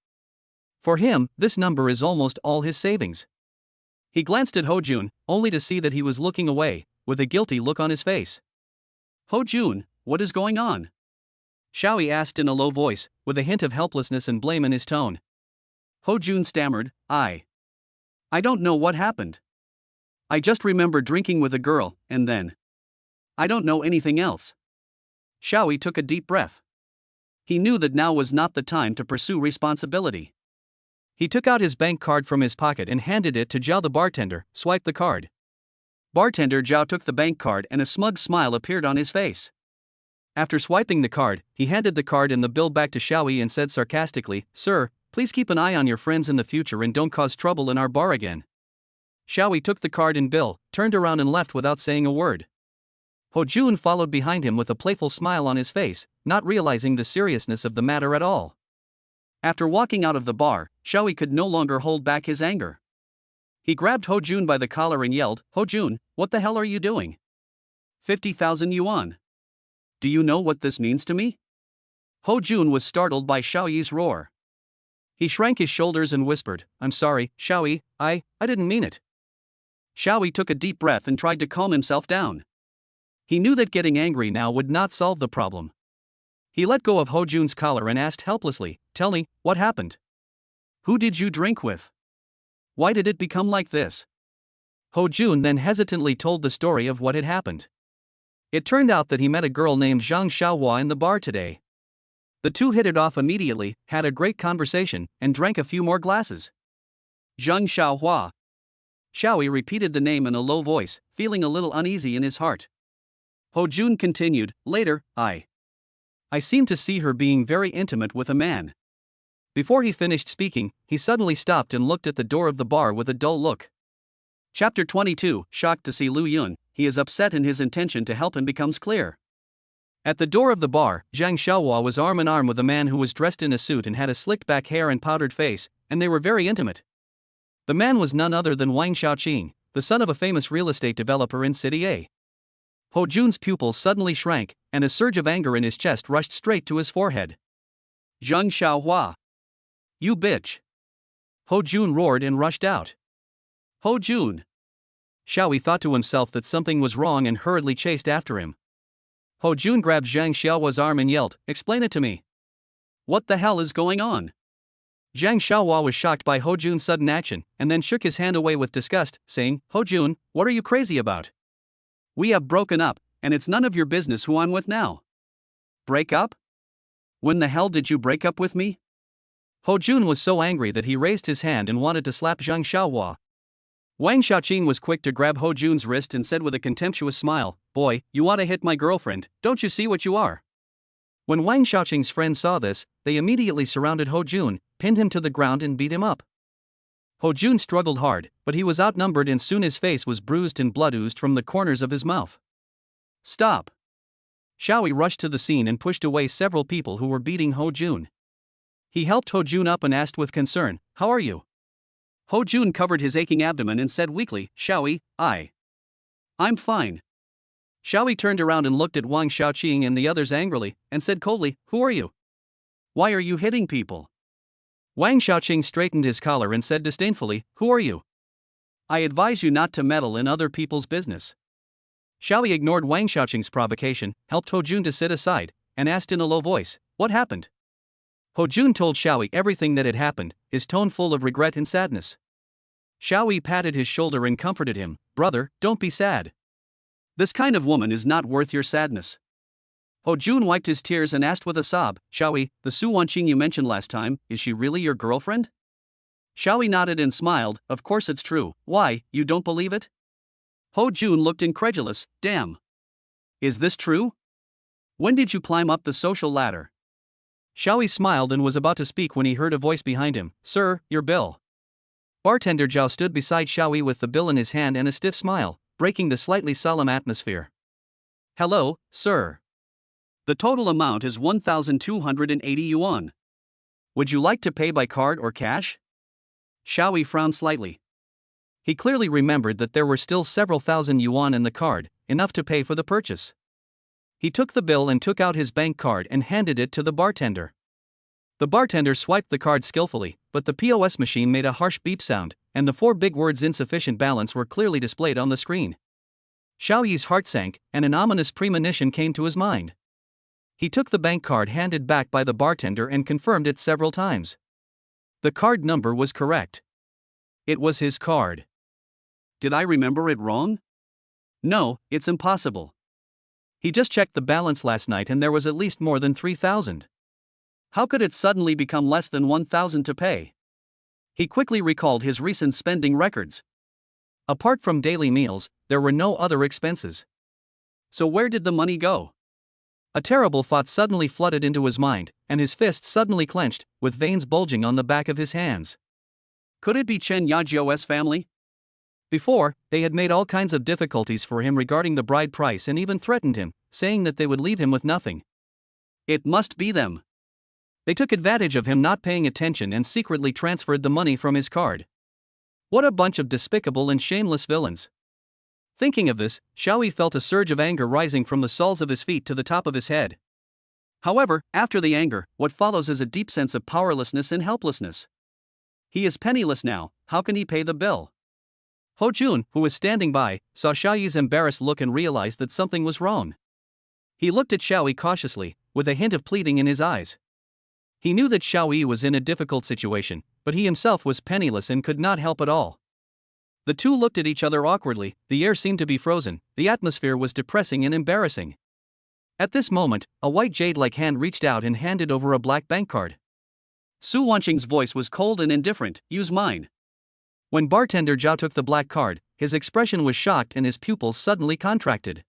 For him, this number is almost all his savings. He glanced at Hojun, only to see that he was looking away, with a guilty look on his face. Hojun, what is going on? Xiaoyi asked in a low voice, with a hint of helplessness and blame in his tone. Hojun stammered, I don't know what happened. I just remember drinking with a girl, and then I don't know anything else. Xiaoyi took a deep breath. He knew that now was not the time to pursue responsibility. He took out his bank card from his pocket and handed it to Zhao the bartender, swiped the card. Bartender Zhao took the bank card and a smug smile appeared on his face. After swiping the card, he handed the card and the bill back to Xiaoyi and said sarcastically, Sir, please keep an eye on your friends in the future and don't cause trouble in our bar again. Xiaoyi took the card and bill, turned around and left without saying a word. Hojun followed behind him with a playful smile on his face, not realizing the seriousness of the matter at all. After walking out of the bar, Xiaoyi could no longer hold back his anger. He grabbed Hojun by the collar and yelled, Hojun, what the hell are you doing? 50,000 yuan. Do you know what this means to me? Hojun was startled by Xiaoyi's roar. He shrank his shoulders and whispered, I'm sorry, Xiaoyi, I didn't mean it. Xiaoyi took a deep breath and tried to calm himself down. He knew that getting angry now would not solve the problem. He let go of Hojun's collar and asked helplessly, tell me, what happened? Who did you drink with? Why did it become like this? Hojun then hesitantly told the story of what had happened. It turned out that he met a girl named Zhang Xiaohua in the bar today. The two hit it off immediately, had a great conversation, and drank a few more glasses. Zhang Xiaohua. Xiaoyi repeated the name in a low voice, feeling a little uneasy in his heart. Hojun continued, later, I seemed to see her being very intimate with a man. Before he finished speaking, he suddenly stopped and looked at the door of the bar with a dull look. Chapter 22, shocked to see Lu Yun, he is upset and his intention to help him becomes clear. At the door of the bar, Zhang Xiaohua was arm in arm with a man who was dressed in a suit and had a slicked back hair and powdered face, and they were very intimate. The man was none other than Wang Xiaoqing, the son of a famous real estate developer in City A. Hojun's pupils suddenly shrank, and a surge of anger in his chest rushed straight to his forehead. Zhang Xiaohua. You bitch. Hojun roared and rushed out. Hojun. Xiaoyi thought to himself that something was wrong and hurriedly chased after him. Hojun grabbed Zhang Xiaohua's arm and yelled, explain it to me. What the hell is going on? Zhang Xiaohua was shocked by Hojun's sudden action, and then shook his hand away with disgust, saying, Hojun, what are you crazy about? We have broken up, and it's none of your business who I'm with now. Break up? When the hell did you break up with me? Hojun was so angry that he raised his hand and wanted to slap Zhang Xiaohua. Wang Xiaoqing was quick to grab Hojun's wrist and said with a contemptuous smile, boy, you want to hit my girlfriend, don't you see what you are? When Wang Xiaoqing's friends saw this, they immediately surrounded Hojun, pinned him to the ground and beat him up. Hojun struggled hard, but he was outnumbered and soon his face was bruised and blood oozed from the corners of his mouth. Stop! Xiaoyi rushed to the scene and pushed away several people who were beating Hojun. He helped Hojun up and asked with concern, how are you? Hojun covered his aching abdomen and said weakly, Xiaoyi, I'm fine. Xiaoyi turned around and looked at Wang Xiaoqing and the others angrily, and said coldly, who are you? Why are you hitting people? Wang Xiaoqing straightened his collar and said disdainfully, who are you? I advise you not to meddle in other people's business. Xiaoyi ignored Wang Xiaoqing's provocation, helped Hojun to sit aside, and asked in a low voice, what happened? Hojun told Xiaoyi everything that had happened, his tone full of regret and sadness. Xiaoyi patted his shoulder and comforted him, brother, don't be sad. This kind of woman is not worth your sadness. Hojun wiped his tears and asked with a sob, Xiaoyi, the Su Wanqing you mentioned last time, is she really your girlfriend? Xiaoyi nodded and smiled, of course it's true, why, you don't believe it? Hojun looked incredulous, damn. Is this true? When did you climb up the social ladder? Xiaoyi smiled and was about to speak when he heard a voice behind him, sir, your bill. Bartender Zhao stood beside Xiaoyi with the bill in his hand and a stiff smile, breaking the slightly solemn atmosphere. Hello, sir. The total amount is 1,280 yuan. Would you like to pay by card or cash? Xiaoyi frowned slightly. He clearly remembered that there were still several thousand yuan in the card, enough to pay for the purchase. He took the bill and took out his bank card and handed it to the bartender. The bartender swiped the card skillfully, but the POS machine made a harsh beep sound, and the 4 big words insufficient balance were clearly displayed on the screen. Xiaoyi's heart sank, and an ominous premonition came to his mind. He took the bank card handed back by the bartender and confirmed it several times. The card number was correct. It was his card. Did I remember it wrong? No, it's impossible. He just checked the balance last night and there was at least more than 3,000. How could it suddenly become less than 1,000 to pay? He quickly recalled his recent spending records. Apart from daily meals, there were no other expenses. So where did the money go? A terrible thought suddenly flooded into his mind, and his fists suddenly clenched, with veins bulging on the back of his hands. Could it be Chen Yajiao's family? Before, they had made all kinds of difficulties for him regarding the bride price and even threatened him, saying that they would leave him with nothing. It must be them. They took advantage of him not paying attention and secretly transferred the money from his card. What a bunch of despicable and shameless villains. Thinking of this, Xiaoyi felt a surge of anger rising from the soles of his feet to the top of his head. However, after the anger, what follows is a deep sense of powerlessness and helplessness. He is penniless now, how can he pay the bill? Ho Jun, who was standing by, saw Xiaoyi's embarrassed look and realized that something was wrong. He looked at Xiaoyi cautiously, with a hint of pleading in his eyes. He knew that Xiaoyi was in a difficult situation, but he himself was penniless and could not help at all. The two looked at each other awkwardly, the air seemed to be frozen, the atmosphere was depressing and embarrassing. At this moment, a white jade-like hand reached out and handed over a black bank card. Su Wanqing's voice was cold and indifferent, use mine. When bartender Zhao took the black card, his expression was shocked and his pupils suddenly contracted.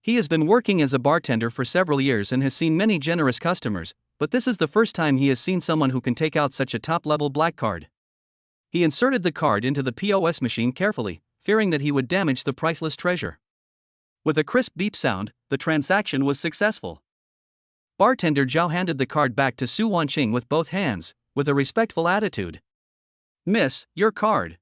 He has been working as a bartender for several years and has seen many generous customers, but this is the first time he has seen someone who can take out such a top-level black card. He inserted the card into the POS machine carefully, fearing that he would damage the priceless treasure. With a crisp beep sound, the transaction was successful. Bartender Zhao handed the card back to Su Wanqing with both hands, with a respectful attitude. Miss, your card.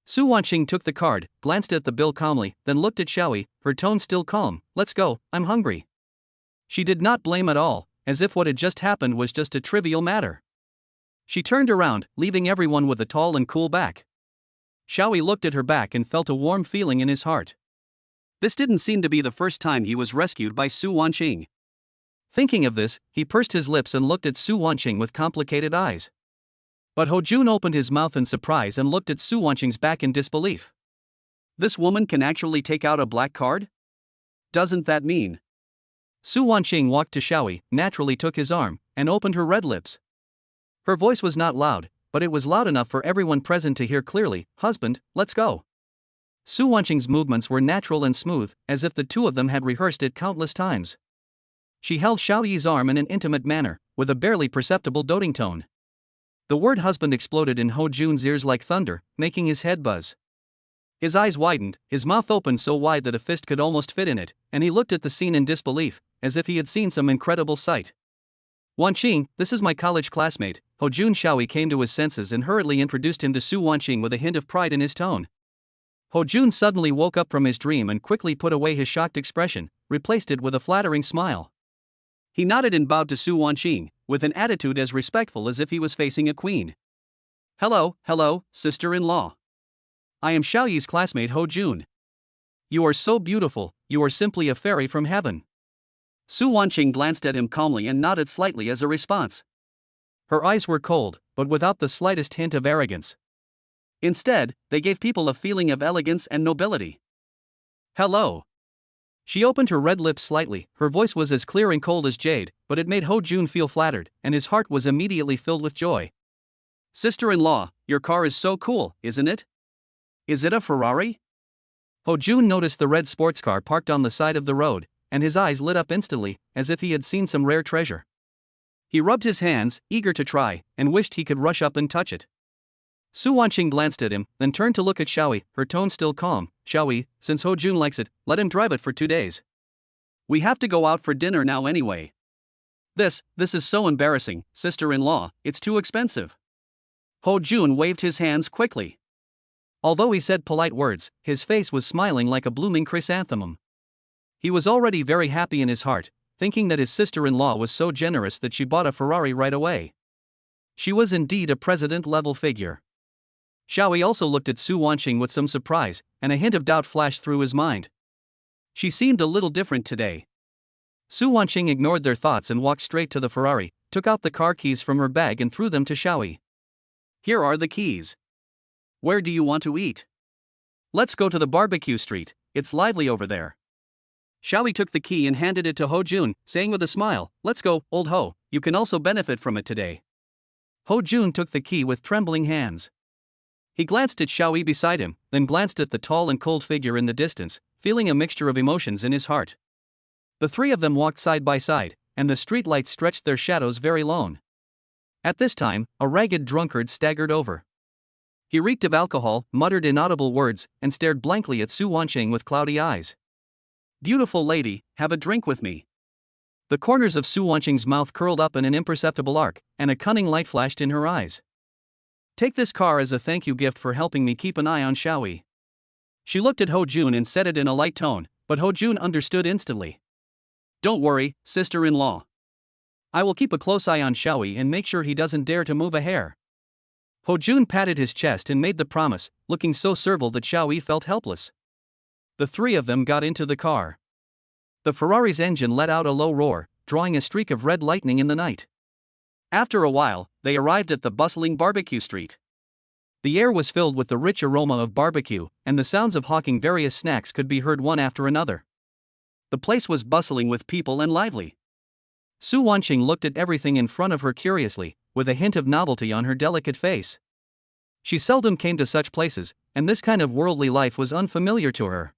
Su Wanqing took the card, glanced at the bill calmly, then looked at Xiaoyi, her tone still calm. Let's go, I'm hungry. She did not blame at all, as if what had just happened was just a trivial matter. She turned around, leaving everyone with a tall and cool back. Xiaoyi looked at her back and felt a warm feeling in his heart. This didn't seem to be the first time he was rescued by Su Wanqing. Thinking of this, he pursed his lips and looked at Su Wanqing with complicated eyes. But Ho Jun opened his mouth in surprise and looked at Su Wanqing's back in disbelief. This woman can actually take out a black card? Doesn't that mean? Su Wanqing walked to Xiaoyi, naturally took his arm, and opened her red lips. Her voice was not loud, but it was loud enough for everyone present to hear clearly, husband, let's go. Su Wanqing's movements were natural and smooth, as if the two of them had rehearsed it countless times. She held Xiaoyi's arm in an intimate manner, with a barely perceptible doting tone. The word husband exploded in Ho Jun's ears like thunder, making his head buzz. His eyes widened, his mouth opened so wide that a fist could almost fit in it, and he looked at the scene in disbelief, as if he had seen some incredible sight. Wanqing, this is my college classmate. Ho Jun. Xiaoyi came to his senses and hurriedly introduced him to Su Wanqing with a hint of pride in his tone. Ho Jun suddenly woke up from his dream and quickly put away his shocked expression, replaced it with a flattering smile. He nodded and bowed to Su Wanqing, with an attitude as respectful as if he was facing a queen. Hello, sister-in-law. I am Xiaoyi's classmate Ho Jun. You are so beautiful, you are simply a fairy from heaven. Su Wanqing glanced at him calmly and nodded slightly as a response. Her eyes were cold, but without the slightest hint of arrogance. Instead, they gave people a feeling of elegance and nobility. Hello. She opened her red lips slightly, her voice was as clear and cold as jade, but it made Ho Jun feel flattered, and his heart was immediately filled with joy. Sister-in-law, your car is so cool, isn't it? Is it a Ferrari? Ho Jun noticed the red sports car parked on the side of the road, and his eyes lit up instantly, as if he had seen some rare treasure. He rubbed his hands, eager to try, and wished he could rush up and touch it. Su Wanqing glanced at him, then turned to look at Xiaoyi, her tone still calm. Xiaoyi, since Ho Jun likes it, let him drive it for 2 days. We have to go out for dinner now anyway. This is so embarrassing, sister-in-law, it's too expensive. Ho Jun waved his hands quickly. Although he said polite words, his face was smiling like a blooming chrysanthemum. He was already very happy in his heart, thinking that his sister-in-law was so generous that she bought a Ferrari right away. She was indeed a president-level figure. Xiaoyi also looked at Su Wanqing with some surprise, and a hint of doubt flashed through his mind. She seemed a little different today. Su Wanqing ignored their thoughts and walked straight to the Ferrari, took out the car keys from her bag and threw them to Xiaoyi. Here are the keys. Where do you want to eat? Let's go to the barbecue street, it's lively over there. Xiaoyi took the key and handed it to Ho Jun, saying with a smile, let's go, old Ho, you can also benefit from it today. Ho Jun took the key with trembling hands. He glanced at Xiaoyi beside him, then glanced at the tall and cold figure in the distance, feeling a mixture of emotions in his heart. The three of them walked side by side, and the street lights stretched their shadows very lone. At this time, a ragged drunkard staggered over. He reeked of alcohol, muttered inaudible words, and stared blankly at Su Wanqing with cloudy eyes. Beautiful lady, have a drink with me. The corners of Su Wanqing's mouth curled up in an imperceptible arc, and a cunning light flashed in her eyes. Take this car as a thank you gift for helping me keep an eye on Xiaoyi. She looked at Ho Jun and said it in a light tone, but Ho Jun understood instantly. Don't worry, sister-in-law. I will keep a close eye on Xiaoyi and make sure he doesn't dare to move a hair. Ho Jun patted his chest and made the promise, looking so servile that Xiaoyi felt helpless. The three of them got into the car. The Ferrari's engine let out a low roar, drawing a streak of red lightning in the night. After a while, they arrived at the bustling barbecue street. The air was filled with the rich aroma of barbecue, and the sounds of hawking various snacks could be heard one after another. The place was bustling with people and lively. Su Wanqing looked at everything in front of her curiously, with a hint of novelty on her delicate face. She seldom came to such places, and this kind of worldly life was unfamiliar to her.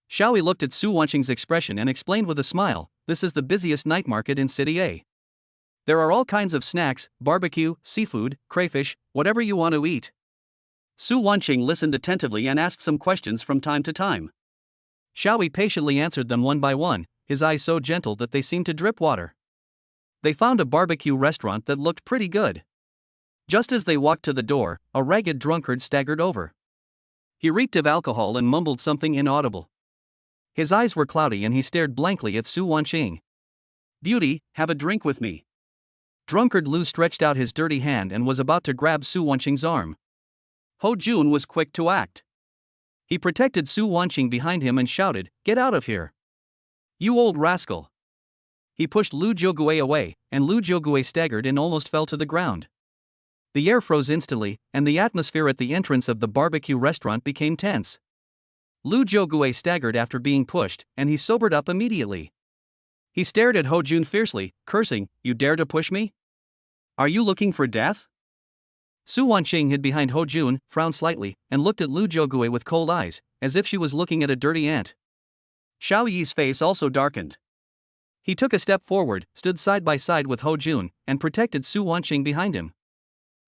Xiaoyi looked at Su Wanqing's expression and explained with a smile, this is the busiest night market in City A. There are all kinds of snacks, barbecue, seafood, crayfish, whatever you want to eat. Su Wanqing listened attentively and asked some questions from time to time. Xiaoyi patiently answered them one by one, his eyes so gentle that they seemed to drip water. They found a barbecue restaurant that looked pretty good. Just as they walked to the door, a ragged drunkard staggered over. He reeked of alcohol and mumbled something inaudible. His eyes were cloudy and he stared blankly at Su Wanqing. Beauty, have a drink with me. Drunkard Lu stretched out his dirty hand and was about to grab Su Wanqing's arm. Ho Jun was quick to act. He protected Su Wanqing behind him and shouted, get out of here. You old rascal. He pushed Lu Jiogui away, and Lu Jiogui staggered and almost fell to the ground. The air froze instantly, and the atmosphere at the entrance of the barbecue restaurant became tense. Lu Jiogui staggered after being pushed, and he sobered up immediately. He stared at Ho Jun fiercely, cursing, you dare to push me? Are you looking for death? Su Wanqing hid behind Ho Jun, frowned slightly, and looked at Lu Jiogui with cold eyes, as if she was looking at a dirty ant. Xiaoyi's face also darkened. He took a step forward, stood side by side with Ho Jun, and protected Su Wanqing behind him.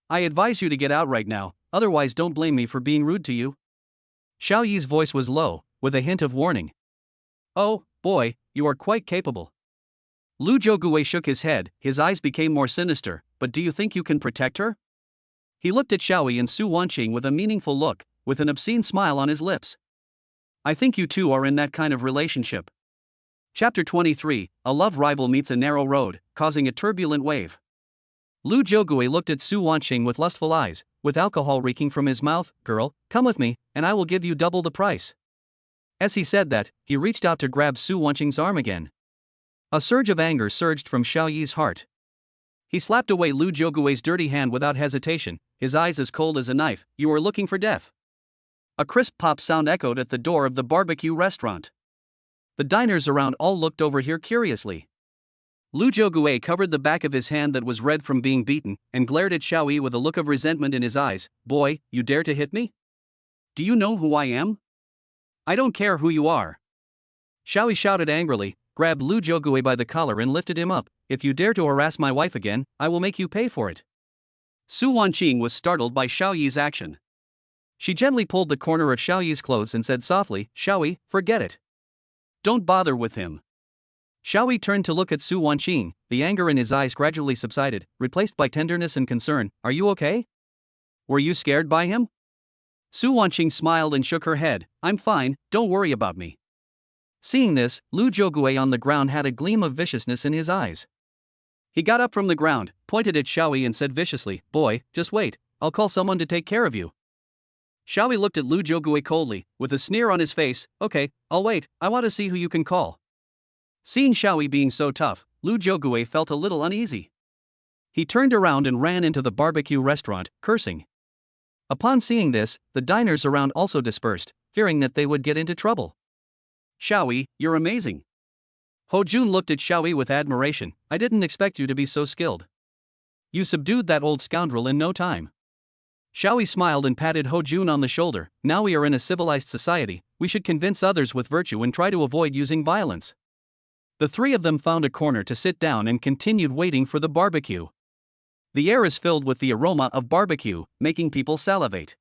I advise you to get out right now, otherwise don't blame me for being rude to you. Xiaoyi's voice was low, with a hint of warning. Oh, boy, you are quite capable. Lu Jiogui shook his head, his eyes became more sinister, but do you think you can protect her? He looked at Xiaoyi and Su Wanqing with a meaningful look, with an obscene smile on his lips. I think you two are in that kind of relationship. Chapter 23, A Love Rival Meets a Narrow Road, Causing a Turbulent Wave. Lu Jiogui looked at Su Wanqing with lustful eyes, with alcohol reeking from his mouth. Girl, come with me, and I will give you double the price. As he said that, he reached out to grab Su Wanqing's arm again. A surge of anger surged from Xiaoyi's heart. He slapped away Lu Jiogui's dirty hand without hesitation, his eyes as cold as a knife. You are looking for death. A crisp pop sound echoed at the door of the barbecue restaurant. The diners around all looked over here curiously. Lu Jiogui covered the back of his hand that was red from being beaten, and glared at Xiaoyi with a look of resentment in his eyes. Boy, you dare to hit me? Do you know who I am? I don't care who you are. Xiaoyi shouted angrily, grabbed Lu Jiogui by the collar and lifted him up. If you dare to harass my wife again, I will make you pay for it. Su Wanqing was startled by Xiaoyi's action. She gently pulled the corner of Xiaoyi's clothes and said softly, "Xiaoyi, forget it. Don't bother with him." Xiaoyi turned to look at Su Wanqing, the anger in his eyes gradually subsided, replaced by tenderness and concern. "Are you okay? Were you scared by him?" Su Wanqing smiled and shook her head. "I'm fine, don't worry about me." Seeing this, Lu Zhougue on the ground had a gleam of viciousness in his eyes. He got up from the ground, pointed at Xiaoyi and said viciously, "Boy, just wait, I'll call someone to take care of you." Xiaoyi looked at Lu Zhougue coldly, with a sneer on his face. "Okay, I'll wait, I want to see who you can call." Seeing Xiaoyi being so tough, Lu Zhougue felt a little uneasy. He turned around and ran into the barbecue restaurant, cursing. Upon seeing this, the diners around also dispersed, fearing that they would get into trouble. "Xiaoyi, you're amazing." Ho Jun looked at Xiaoyi with admiration. "I didn't expect you to be so skilled. You subdued that old scoundrel in no time." Xiaoyi smiled and patted Ho Jun on the shoulder. "Now we are in a civilized society, we should convince others with virtue and try to avoid using violence." The three of them found a corner to sit down and continued waiting for the barbecue. The air is filled with the aroma of barbecue, making people salivate.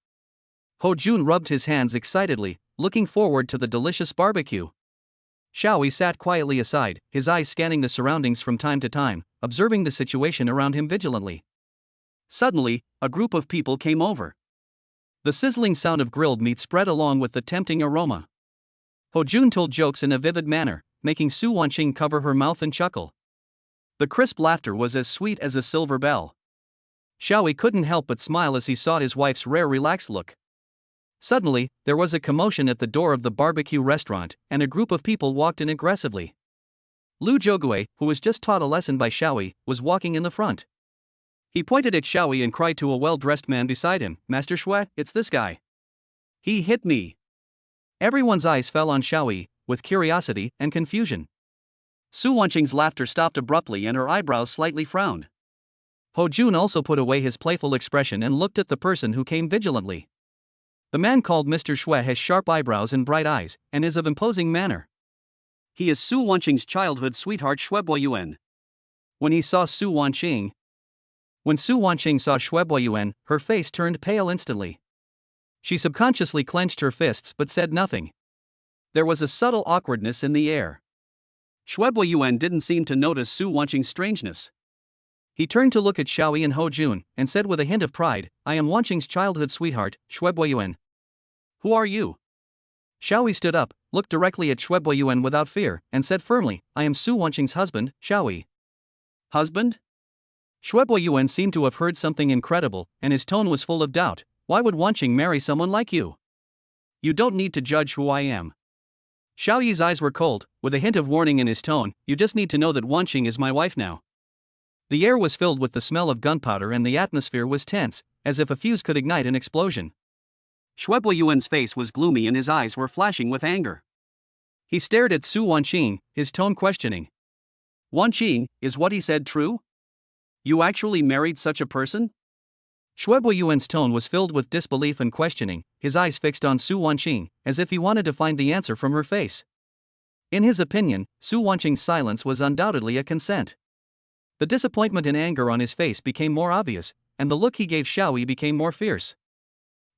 Ho Jun rubbed his hands excitedly, looking forward to the delicious barbecue. Xiaoyi sat quietly aside, his eyes scanning the surroundings from time to time, observing the situation around him vigilantly. Suddenly, a group of people came over. The sizzling sound of grilled meat spread along with the tempting aroma. Ho Jun told jokes in a vivid manner, making Su Wanqing cover her mouth and chuckle. The crisp laughter was as sweet as a silver bell. Xiaoyi couldn't help but smile as he saw his wife's rare relaxed look. Suddenly, there was a commotion at the door of the barbecue restaurant, and a group of people walked in aggressively. Lu Zhougue, who was just taught a lesson by Xiaoyi, was walking in the front. He pointed at Xiaoyi and cried to a well-dressed man beside him, "Master Xue, it's this guy. He hit me." Everyone's eyes fell on Xiaoyi, with curiosity and confusion. Su Wanqing's laughter stopped abruptly and her eyebrows slightly frowned. Ho Jun also put away his playful expression and looked at the person who came vigilantly. The man called Mr. Xue has sharp eyebrows and bright eyes, and is of imposing manner. He is Su Wanqing's childhood sweetheart Yuan. When Su Wanqing saw Yuan, her face turned pale instantly. She subconsciously clenched her fists but said nothing. There was a subtle awkwardness in the air. Yuan didn't seem to notice Su Wanqing's strangeness. He turned to look at Xiaoyi and Ho Jun, and said with a hint of pride, "I am Wanqing's childhood sweetheart, Yuan. Who are you?" Xiaoyi stood up, looked directly at Yuan without fear, and said firmly, "I am Su Wanqing's husband, Xiaoyi." "Husband?" Yuan seemed to have heard something incredible, and his tone was full of doubt. "Why would Wanqing marry someone like you? You don't need to judge who I am." Xiaoyi's eyes were cold, with a hint of warning in his tone. "You just need to know that Wanqing is my wife now." The air was filled with the smell of gunpowder and the atmosphere was tense, as if a fuse could ignite an explosion. Yuan's face was gloomy and his eyes were flashing with anger. He stared at Su Wanqing, his tone questioning. "Wanqing, is what he said true? You actually married such a person?" Yuan's tone was filled with disbelief and questioning, his eyes fixed on Su Wanqing, as if he wanted to find the answer from her face. In his opinion, Su Wanqing's silence was undoubtedly a consent. The disappointment and anger on his face became more obvious, and the look he gave Xiaoyi became more fierce.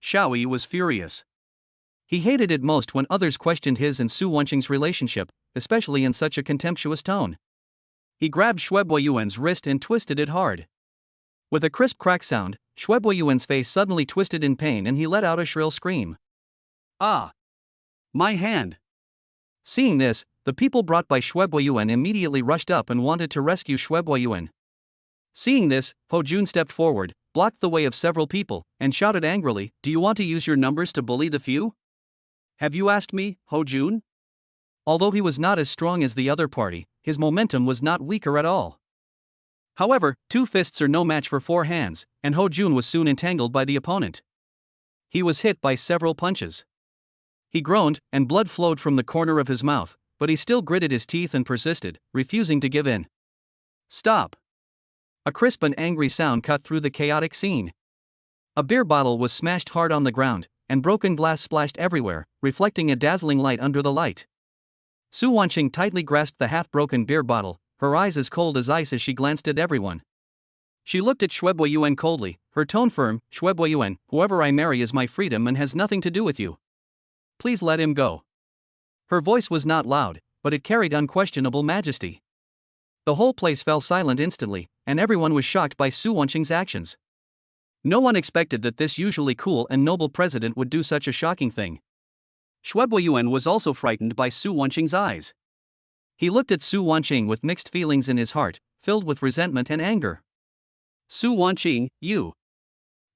Xiaoyi was furious. He hated it most when others questioned his and Su Wanqing's relationship, especially in such a contemptuous tone. He grabbed Yuan's wrist and twisted it hard. With a crisp crack sound, Yuan's face suddenly twisted in pain and he let out a shrill scream. "Ah! My hand!" Seeing this, the people brought by Yuan immediately rushed up and wanted to rescue Yuan. Seeing this, Ho Jun stepped forward, blocked the way of several people, and shouted angrily, "Do you want to use your numbers to bully the few? Have you asked me, Ho Jun?" Although he was not as strong as the other party, his momentum was not weaker at all. However, 2 fists are no match for 4 hands, and Ho Jun was soon entangled by the opponent. He was hit by several punches. He groaned, and blood flowed from the corner of his mouth, but he still gritted his teeth and persisted, refusing to give in. "Stop!" A crisp and angry sound cut through the chaotic scene. A beer bottle was smashed hard on the ground, and broken glass splashed everywhere, reflecting a dazzling light under the light. Su Wanqing tightly grasped the half-broken beer bottle, her eyes as cold as ice as she glanced at everyone. She looked at Shuebai Yuan coldly, her tone firm. Shuebai Yuan, whoever I marry is my freedom and has nothing to do with you. Please let him go. Her voice was not loud, but it carried unquestionable majesty. The whole place fell silent instantly, and everyone was shocked by Su Wanqing's actions. No one expected that this usually cool and noble president would do such a shocking thing. Shuebai Yuan was also frightened by Su Wanqing's eyes. He looked at Su Wanqing with mixed feelings in his heart, filled with resentment and anger. Su Wanqing, you.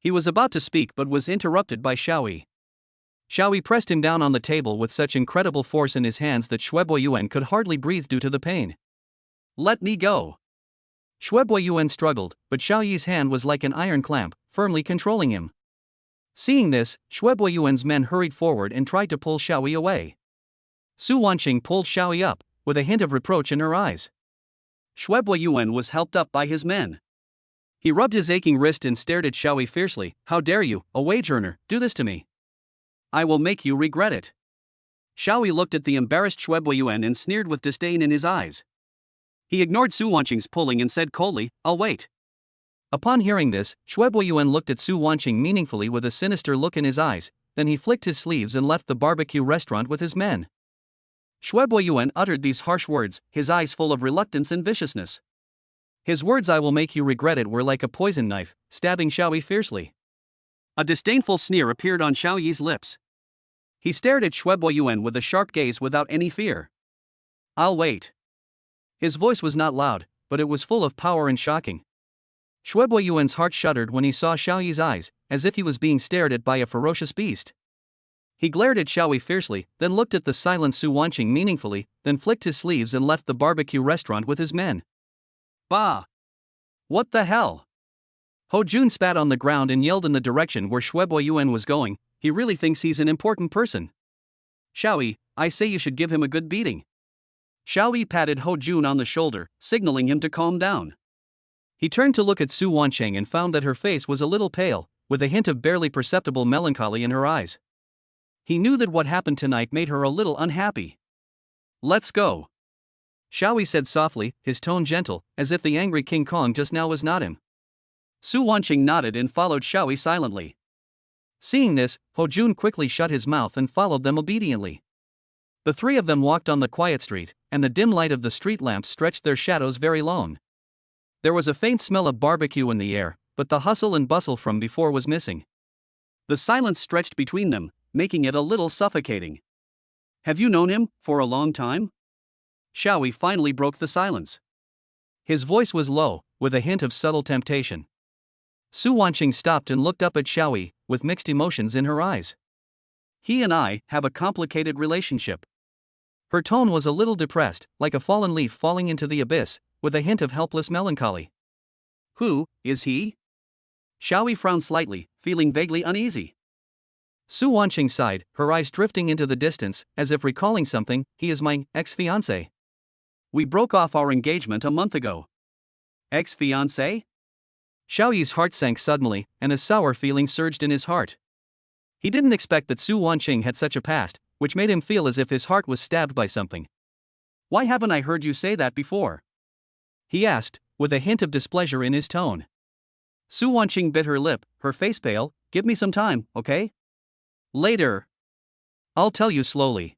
He was about to speak but was interrupted by Xiaoyi. Xiaoyi pressed him down on the table with such incredible force in his hands that Shuebai Yuan could hardly breathe due to the pain. Let me go. Shuebai Yuan struggled, but Xiaoyi's hand was like an iron clamp, firmly controlling him. Seeing this, Shuebai Yuan's men hurried forward and tried to pull Xiaoyi away. Su Wanqing pulled Xiaoyi up, with a hint of reproach in her eyes. Shuebai Yuan was helped up by his men. He rubbed his aching wrist and stared at Xiaoyi fiercely. How dare you, a wage earner, do this to me? I will make you regret it. Xiaoyi looked at the embarrassed Shuebai Yuan and sneered with disdain in his eyes. He ignored Su Wanqing's pulling and said coldly, I'll wait. Upon hearing this, Shuebai Yuan looked at Su Wanqing meaningfully with a sinister look in his eyes, then he flicked his sleeves and left the barbecue restaurant with his men. Shuebai Yuan uttered these harsh words, his eyes full of reluctance and viciousness. His words I will make you regret it were like a poison knife, stabbing Xiaoyi fiercely. A disdainful sneer appeared on Xiaoyi's lips. He stared at Shuebai Yuan with a sharp gaze without any fear. I'll wait. His voice was not loud, but it was full of power and shocking. Shuebai Yuan's heart shuddered when he saw Xiaoyi's eyes, as if he was being stared at by a ferocious beast. He glared at Xiaoyi fiercely, then looked at the silent Su Wanqing meaningfully, then flicked his sleeves and left the barbecue restaurant with his men. Bah! What the hell? Ho Jun spat on the ground and yelled in the direction where Shuebai Yuan was going. He really thinks he's an important person. Xiaoyi, I say you should give him a good beating. Xiaoyi patted Ho Jun on the shoulder, signaling him to calm down. He turned to look at Su Wanqing and found that her face was a little pale, with a hint of barely perceptible melancholy in her eyes. He knew that what happened tonight made her a little unhappy. Let's go. Xiaoyi said softly, his tone gentle, as if the angry King Kong just now was not him. Su Wanqing nodded and followed Xiaoyi silently. Seeing this, Ho Jun quickly shut his mouth and followed them obediently. The three of them walked on the quiet street, and the dim light of the street lamps stretched their shadows very long. There was a faint smell of barbecue in the air, but the hustle and bustle from before was missing. The silence stretched between them, making it a little suffocating. Have you known him for a long time? Xiaoyi finally broke the silence. His voice was low, with a hint of subtle temptation. Su Wanqing stopped and looked up at Xiaoyi, with mixed emotions in her eyes. He and I have a complicated relationship. Her tone was a little depressed, like a fallen leaf falling into the abyss, with a hint of helpless melancholy. Who is he? Xiaoyi frowned slightly, feeling vaguely uneasy. Su Wanqing sighed, her eyes drifting into the distance, as if recalling something. He is my ex-fiancé. We broke off our engagement a month ago. Ex-fiancé? Xiaoyi's heart sank suddenly, and a sour feeling surged in his heart. He didn't expect that Su Wanqing had such a past, which made him feel as if his heart was stabbed by something. Why haven't I heard you say that before? He asked, with a hint of displeasure in his tone. Su Wanqing bit her lip, her face pale. Give me some time, okay? Later. I'll tell you slowly.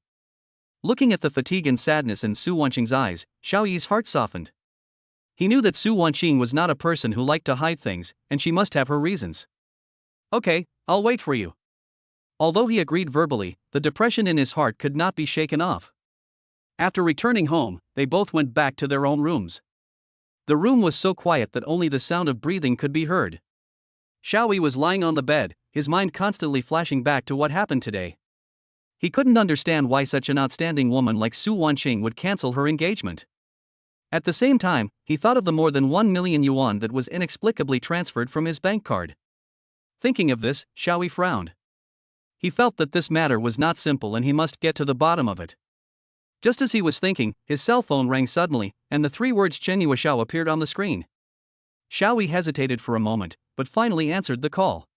Looking at the fatigue and sadness in Su Wanqing's eyes, Xiaoyi's heart softened. He knew that Su Wanqing was not a person who liked to hide things, and she must have her reasons. Okay, I'll wait for you. Although he agreed verbally, the depression in his heart could not be shaken off. After returning home, they both went back to their own rooms. The room was so quiet that only the sound of breathing could be heard. Xiaoyi was lying on the bed, his mind constantly flashing back to what happened today. He couldn't understand why such an outstanding woman like Su Wanqing would cancel her engagement. At the same time, he thought of the more than 1 million yuan that was inexplicably transferred from his bank card. Thinking of this, Xiaoyi frowned. He felt that this matter was not simple and he must get to the bottom of it. Just as he was thinking, his cell phone rang suddenly, and the three words Chen Yuexiao appeared on the screen. Xiaoyi hesitated for a moment, but finally answered the call.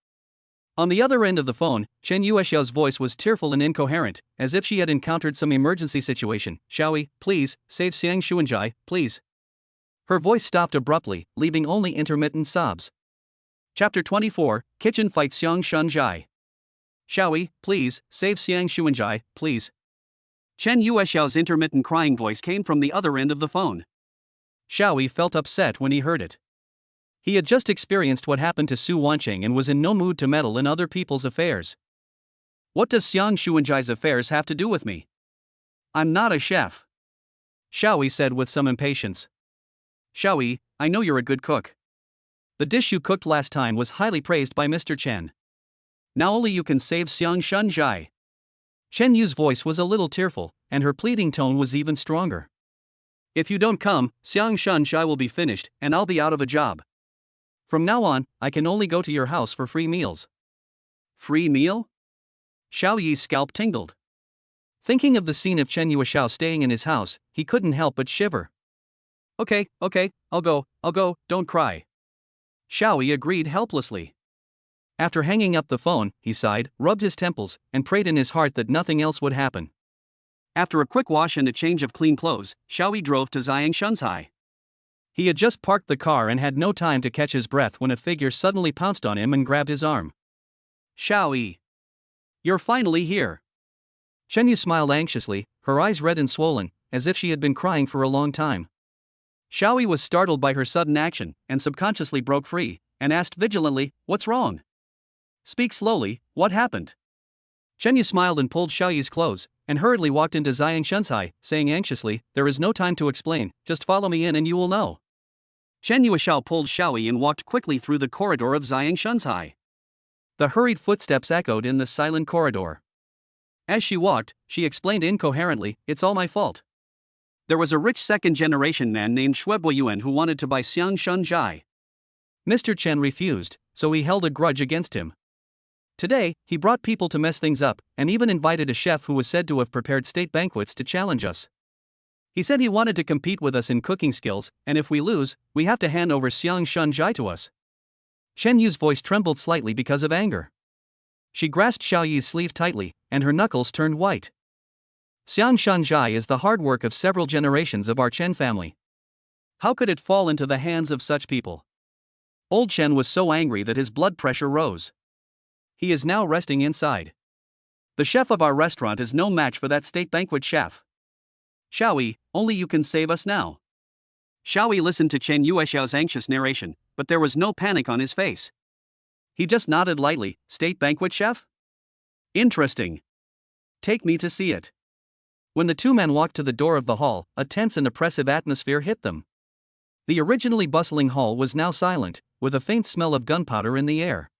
On the other end of the phone, Chen Yuexiao's voice was tearful and incoherent, as if she had encountered some emergency situation. Xiaoyi, please, save Xiang Xuanzhai, please. Her voice stopped abruptly, leaving only intermittent sobs. Chapter 24, Kitchen Fight Xiang Shunjai. Xiaoyi, please, save Xiang Xuanjai, please. Chen Yuexiao's intermittent crying voice came from the other end of the phone. Xiaoyi felt upset when he heard it. He had just experienced what happened to Su Wanqing and was in no mood to meddle in other people's affairs. What does Xiang Xuanjai's affairs have to do with me? I'm not a chef. Xiaoyi said with some impatience. Xiaoyi, I know you're a good cook. The dish you cooked last time was highly praised by Mr. Chen. Now only you can save Xiang Shunjai. Chen Yu's voice was a little tearful, and her pleading tone was even stronger. If you don't come, Xiang Shunjai will be finished, and I'll be out of a job. From now on, I can only go to your house for free meals. Free meal? Xiaoyi's scalp tingled. Thinking of the scene of Chen Yuexiao staying in his house, he couldn't help but shiver. Okay, I'll go, don't cry. Xiaoyi agreed helplessly. After hanging up the phone, he sighed, rubbed his temples, and prayed in his heart that nothing else would happen. After a quick wash and a change of clean clothes, Xiaoyi drove to Xiang Shunzhai. He had just parked the car and had no time to catch his breath when a figure suddenly pounced on him and grabbed his arm. Xiaoyi! You're finally here! Chen Yu smiled anxiously, her eyes red and swollen, as if she had been crying for a long time. Xiaoyi was startled by her sudden action, and subconsciously broke free, and asked vigilantly, "What's wrong? Speak slowly, what happened?" Chen Yu smiled and pulled Xiaoyi's clothes, and hurriedly walked into Xiang Shunzhai, saying anxiously, "There is no time to explain, just follow me in and you will know." Chen Yuexiao pulled Xiaoyi and walked quickly through the corridor of Xiang Shunzhai. The hurried footsteps echoed in the silent corridor. As she walked, she explained incoherently, "It's all my fault. There was a rich second-generation man named Yain who wanted to buy Xiang Shunjai. Mr. Chen refused, so he held a grudge against him. Today, he brought people to mess things up, and even invited a chef who was said to have prepared state banquets to challenge us. He said he wanted to compete with us in cooking skills, and if we lose, we have to hand over Xiang Shunjai to us." Chen Yu's voice trembled slightly because of anger. She grasped Xiaoyi's sleeve tightly, and her knuckles turned white. Xiang Shunjai is the hard work of several generations of our Chen family. How could it fall into the hands of such people? Old Chen was so angry that his blood pressure rose. He is now resting inside. The chef of our restaurant is no match for that state banquet chef. Xiaoyi, only you can save us now. Xiaoyi listened to Chen Yuexiao's anxious narration, but there was no panic on his face. He just nodded lightly. "State banquet chef? Interesting. Take me to see it." When the two men walked to the door of the hall, a tense and oppressive atmosphere hit them. The originally bustling hall was now silent, with a faint smell of gunpowder in the air.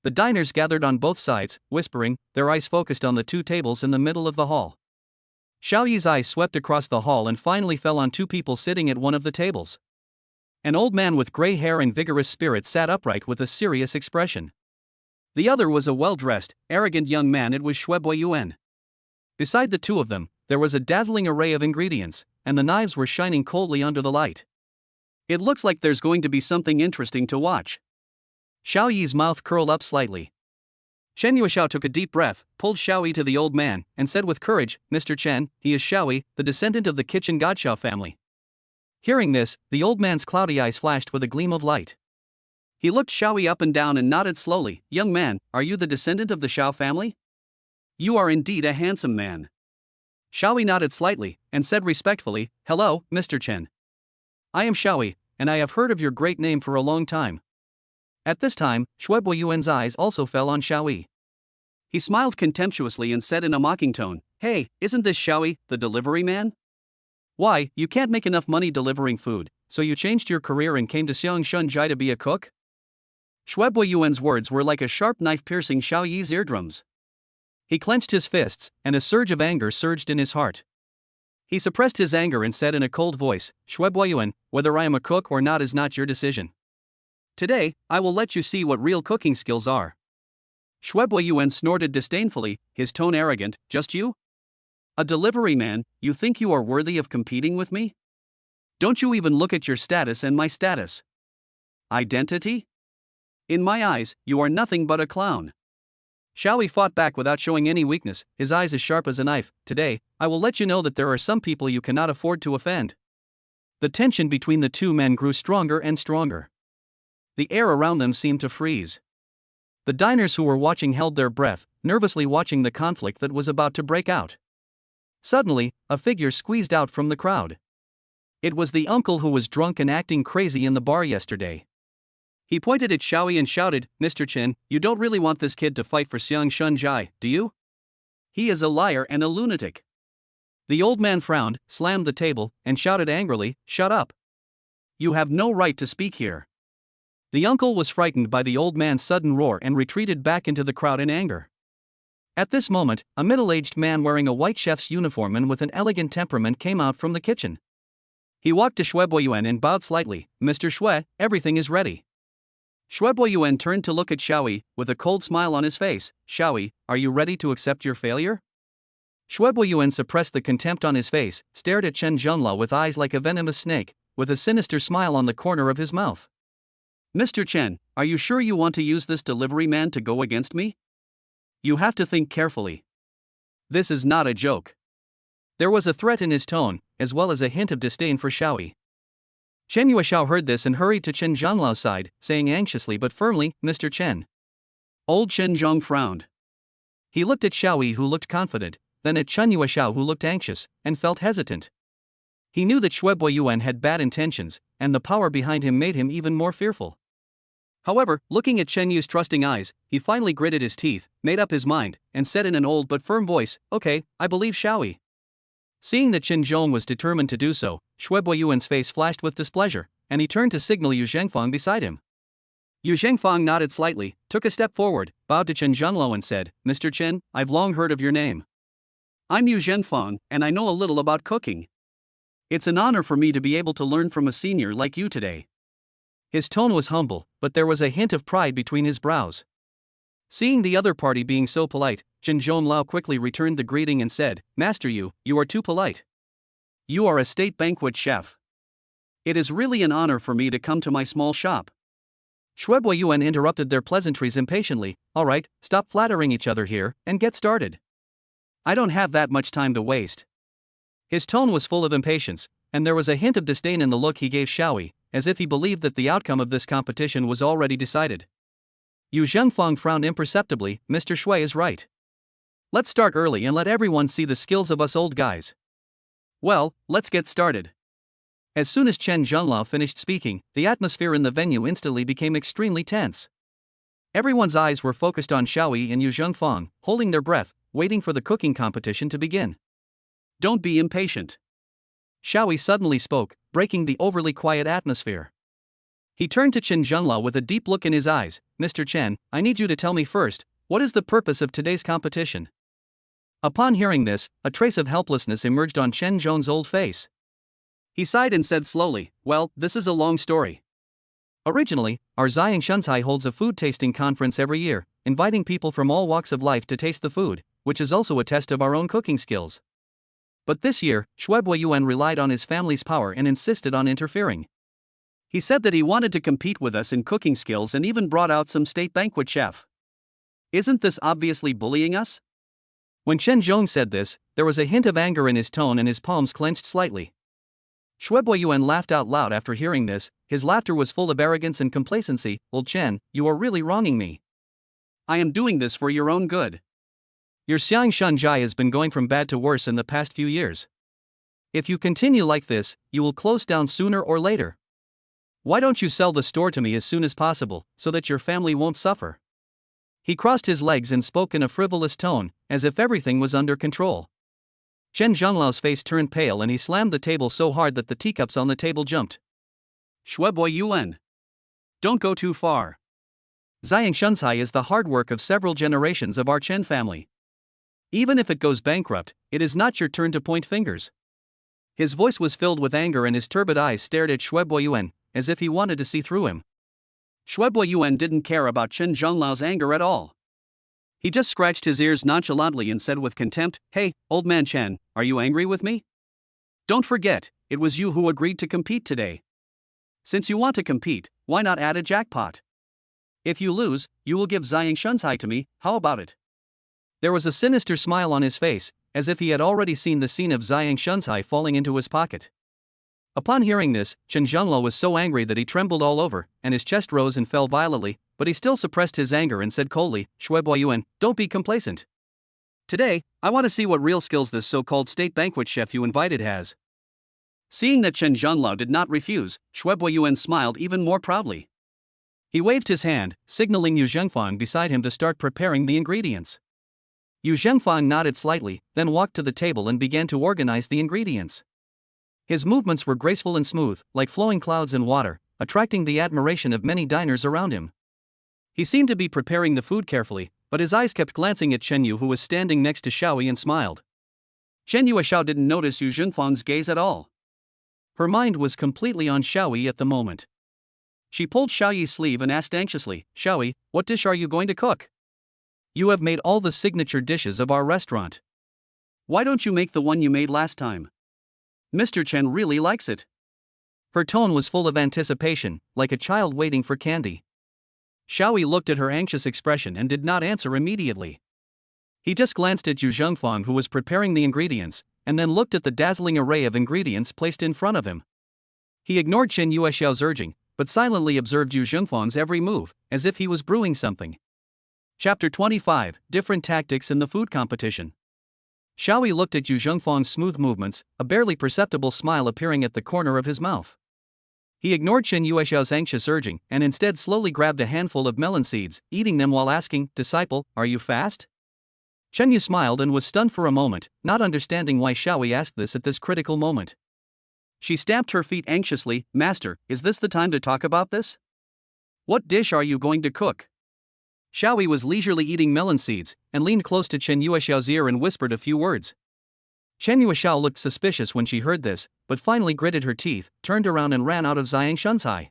The diners gathered on both sides, whispering, their eyes focused on the two tables in the middle of the hall. Xiaoyi's eyes swept across the hall and finally fell on two people sitting at one of the tables. An old man with gray hair and vigorous spirit sat upright with a serious expression. The other was a well-dressed, arrogant young man. It was Yain. Beside the two of them, there was a dazzling array of ingredients, and the knives were shining coldly under the light. "It looks like there's going to be something interesting to watch." Xiaoyi's mouth curled up slightly. Chen Yuexiao took a deep breath, pulled Xiaoyi to the old man, and said with courage, "Mr. Chen, he is Xiaoyi, the descendant of the kitchen god Xiao family." Hearing this, the old man's cloudy eyes flashed with a gleam of light. He looked Xiaoyi up and down and nodded slowly. "Young man, are you the descendant of the Xiao family? You are indeed a handsome man." Xiaoyi nodded slightly, and said respectfully, "Hello, Mr. Chen. I am Xiaoyi, and I have heard of your great name for a long time." At this time, Yuan's eyes also fell on Xiaoyi. He smiled contemptuously and said in a mocking tone, "Hey, isn't this Xiaoyi, the delivery man? Why, you can't make enough money delivering food, so you changed your career and came to Xiang Shunjai to be a cook?" Yuan's words were like a sharp knife piercing Xiaoyi's eardrums. He clenched his fists, and a surge of anger surged in his heart. He suppressed his anger and said in a cold voice, "Yuan, whether I am a cook or not is not your decision. Today, I will let you see what real cooking skills are." Yuan snorted disdainfully, his tone arrogant. "Just you? A delivery man, you think you are worthy of competing with me? Don't you even look at your status and my status? Identity? In my eyes, you are nothing but a clown." Xiaoyi fought back without showing any weakness, his eyes as sharp as a knife. "Today, I will let you know that there are some people you cannot afford to offend. The tension between the two men grew stronger and stronger. The air around them seemed to freeze. The diners who were watching held their breath, nervously watching the conflict that was about to break out. Suddenly, a figure squeezed out from the crowd. It was the uncle who was drunk and acting crazy in the bar yesterday. He pointed at Xiaoyi and shouted, "Mr. Chen, you don't really want this kid to fight for Xiang Shunjai, do you? He is a liar and a lunatic." The old man frowned, slammed the table, and shouted angrily, "Shut up! You have no right to speak here." The uncle was frightened by the old man's sudden roar and retreated back into the crowd in anger. At this moment, a middle-aged man wearing a white chef's uniform and with an elegant temperament came out from the kitchen. He walked to Shui Boyuan and bowed slightly. "Mr. Shui, everything is ready." Shui Boyuan turned to look at Xiaoyi, with a cold smile on his face. "Xiaoyi, are you ready to accept your failure?" Shui Boyuan suppressed the contempt on his face, stared at Chen Zhenlao with eyes like a venomous snake, with a sinister smile on the corner of his mouth. "Mr. Chen, are you sure you want to use this delivery man to go against me? You have to think carefully. This is not a joke." There was a threat in his tone, as well as a hint of disdain for Xiaoyi. Chen Yueshao heard this and hurried to Chen Zhenlao's side, saying anxiously but firmly, "Mr. Chen." Old Chen Zhong frowned. He looked at Xiaoyi, who looked confident, then at Chen Yueshao, who looked anxious and felt hesitant. He knew that Shui Boyuan had bad intentions, and the power behind him made him even more fearful. However, looking at Chen Yu's trusting eyes, he finally gritted his teeth, made up his mind, and said in an old but firm voice, "Okay, I believe Xiaoyi." Seeing that Chen Zhong was determined to do so, Shui Boyuan's face flashed with displeasure, and he turned to signal Yu Zhengfang beside him. Yu Zhengfang nodded slightly, took a step forward, bowed to Chen Zhenlao and said, "Mr. Chen, I've long heard of your name. I'm Yu Zhengfang, and I know a little about cooking. It's an honor for me to be able to learn from a senior like you today." His tone was humble, but there was a hint of pride between his brows. Seeing the other party being so polite, Chen Zhenlao quickly returned the greeting and said, "Master Yu, you are too polite. You are a state banquet chef. It is really an honor for me to come to my small shop." Shui Boyuan interrupted their pleasantries impatiently. "All right, stop flattering each other here, and get started. I don't have that much time to waste." His tone was full of impatience, and there was a hint of disdain in the look he gave Xiaoyi, as if he believed that the outcome of this competition was already decided. Yu Zhengfang frowned imperceptibly. "Mr. Shui is right. Let's start early and let everyone see the skills of us old guys. Well, let's get started." As soon as Chen Zhenlao finished speaking, the atmosphere in the venue instantly became extremely tense. Everyone's eyes were focused on Xiaoyi and Yu Zhengfang, holding their breath, waiting for the cooking competition to begin. "Don't be impatient." Xiaoyi suddenly spoke, breaking the overly quiet atmosphere. He turned to Chen Zhenlao with a deep look in his eyes. "Mr. Chen, I need you to tell me first, what is the purpose of today's competition?" Upon hearing this, a trace of helplessness emerged on Chen Zhong's old face. He sighed and said slowly, "Well, this is a long story. Originally, our Xiang Shunzhai holds a food tasting conference every year, inviting people from all walks of life to taste the food, which is also a test of our own cooking skills. But this year, Shui Boyuan relied on his family's power and insisted on interfering. He said that he wanted to compete with us in cooking skills and even brought out some state banquet chef. Isn't this obviously bullying us?" When Chen Zhong said this, there was a hint of anger in his tone and his palms clenched slightly. Shui Boyuan laughed out loud after hearing this. His laughter was full of arrogance and complacency. "Old Chen, you are really wronging me. I am doing this for your own good. Your Xiang Shunjai has been going from bad to worse in the past few years. If you continue like this, you will close down sooner or later. Why don't you sell the store to me as soon as possible, so that your family won't suffer?" He crossed his legs and spoke in a frivolous tone, as if everything was under control. Chen Zhenglao's face turned pale and he slammed the table so hard that the teacups on the table jumped. "Shui Boyuan, don't go too far. Xiang Shunzhai is the hard work of several generations of our Chen family. Even if it goes bankrupt, it is not your turn to point fingers." His voice was filled with anger and his turbid eyes stared at Shui Boyuan, as if he wanted to see through him. Shui Boyuan didn't care about Chen Zhenglao's anger at all. He just scratched his ears nonchalantly and said with contempt, "Hey, old man Chen, are you angry with me? Don't forget, it was you who agreed to compete today. Since you want to compete, why not add a jackpot? If you lose, you will give Xiang Shunzhai to me, how about it?" There was a sinister smile on his face, as if he had already seen the scene of Xiang Shunzhai falling into his pocket. Upon hearing this, Chen Zhengluo was so angry that he trembled all over, and his chest rose and fell violently, but he still suppressed his anger and said coldly, Shuebo Yuan, don't be complacent. Today, I want to see what real skills this so-called state banquet chef you invited has. Seeing that Chen Zhengluo did not refuse, Shuebo Yuan smiled even more proudly. He waved his hand, signaling Yu Zhengfang beside him to start preparing the ingredients. Yu Zhengfang nodded slightly, then walked to the table and began to organize the ingredients. His movements were graceful and smooth, like flowing clouds in water, attracting the admiration of many diners around him. He seemed to be preparing the food carefully, but his eyes kept glancing at Chen Yu, who was standing next to Xiaoyi, and smiled. Chen Yuexiao didn't notice Yu Zhengfang's gaze at all. Her mind was completely on Xiaoyi at the moment. She pulled Xiaoyi's sleeve and asked anxiously, Xiaoyi, what dish are you going to cook? You have made all the signature dishes of our restaurant. Why don't you make the one you made last time? Mr. Chen really likes it. Her tone was full of anticipation, like a child waiting for candy. Xiaoyi looked at her anxious expression and did not answer immediately. He just glanced at Yu Zhengfang, who was preparing the ingredients, and then looked at the dazzling array of ingredients placed in front of him. He ignored Chen Yuexiao's urging, but silently observed Yu Zhengfang's every move, as if he was brewing something. Chapter 25, Different Tactics in the Food Competition. Xiaoyi looked at Yu Zhengfang's smooth movements, a barely perceptible smile appearing at the corner of his mouth. He ignored Chen Yuexiao's anxious urging, and instead slowly grabbed a handful of melon seeds, eating them while asking, Disciple, are you fast? Chen Yu smiled and was stunned for a moment, not understanding why Xiaoyi asked this at this critical moment. She stamped her feet anxiously, Master, is this the time to talk about this? What dish are you going to cook? Xiaoyi was leisurely eating melon seeds, and leaned close to Chen Yuexiao's ear and whispered a few words. Chen Yuexiao looked suspicious when she heard this, but finally gritted her teeth, turned around and ran out of Xiang Shunzai.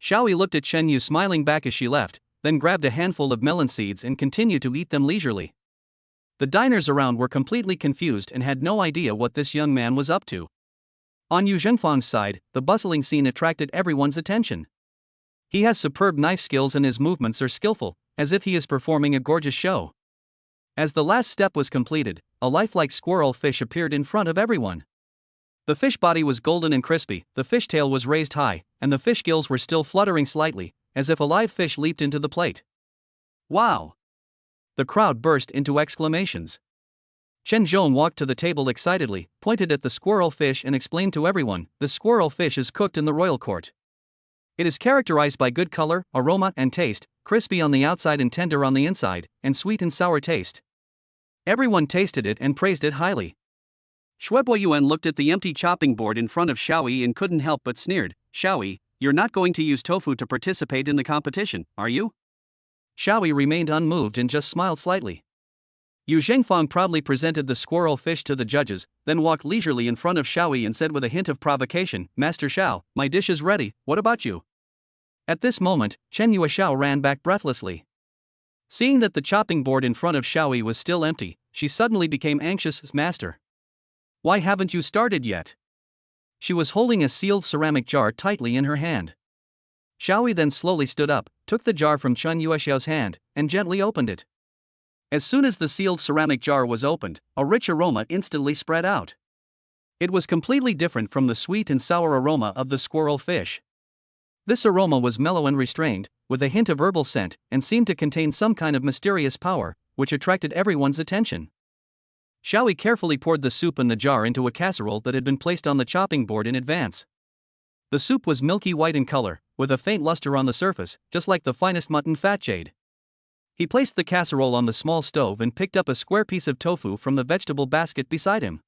Xiaoyi looked at Chen Yu smiling back as she left, then grabbed a handful of melon seeds and continued to eat them leisurely. The diners around were completely confused and had no idea what this young man was up to. On Yu Zhengfang's side, the bustling scene attracted everyone's attention. He has superb knife skills and his movements are skillful, as if he is performing a gorgeous show. As the last step was completed, a lifelike squirrel fish appeared in front of everyone. The fish body was golden and crispy, the fish tail was raised high, and the fish gills were still fluttering slightly, as if a live fish leaped into the plate. Wow! The crowd burst into exclamations. Chen Zhong walked to the table excitedly, pointed at the squirrel fish and explained to everyone, the squirrel fish is cooked in the royal court. It is characterized by good color, aroma, and taste, crispy on the outside and tender on the inside, and sweet and sour taste. Everyone tasted it and praised it highly. Shuebo Yuan looked at the empty chopping board in front of Xiaoyi and couldn't help but sneered, Xiaoyi, you're not going to use tofu to participate in the competition, are you? Xiaoyi remained unmoved and just smiled slightly. Yu Zhengfang proudly presented the squirrel fish to the judges, then walked leisurely in front of Xiaoyi and said with a hint of provocation, Master Xiao, my dish is ready, what about you? At this moment, Chen Yuexiao ran back breathlessly. Seeing that the chopping board in front of Xiaoyi was still empty, she suddenly became anxious, Master. Why haven't you started yet? She was holding a sealed ceramic jar tightly in her hand. Xiaoyi then slowly stood up, took the jar from Chen Yuexiao's hand, and gently opened it. As soon as the sealed ceramic jar was opened, a rich aroma instantly spread out. It was completely different from the sweet and sour aroma of the squirrel fish. This aroma was mellow and restrained, with a hint of herbal scent, and seemed to contain some kind of mysterious power, which attracted everyone's attention. Xiaoyi carefully poured the soup in the jar into a casserole that had been placed on the chopping board in advance. The soup was milky white in color, with a faint luster on the surface, just like the finest mutton fat jade. He placed the casserole on the small stove and picked up a square piece of tofu from the vegetable basket beside him.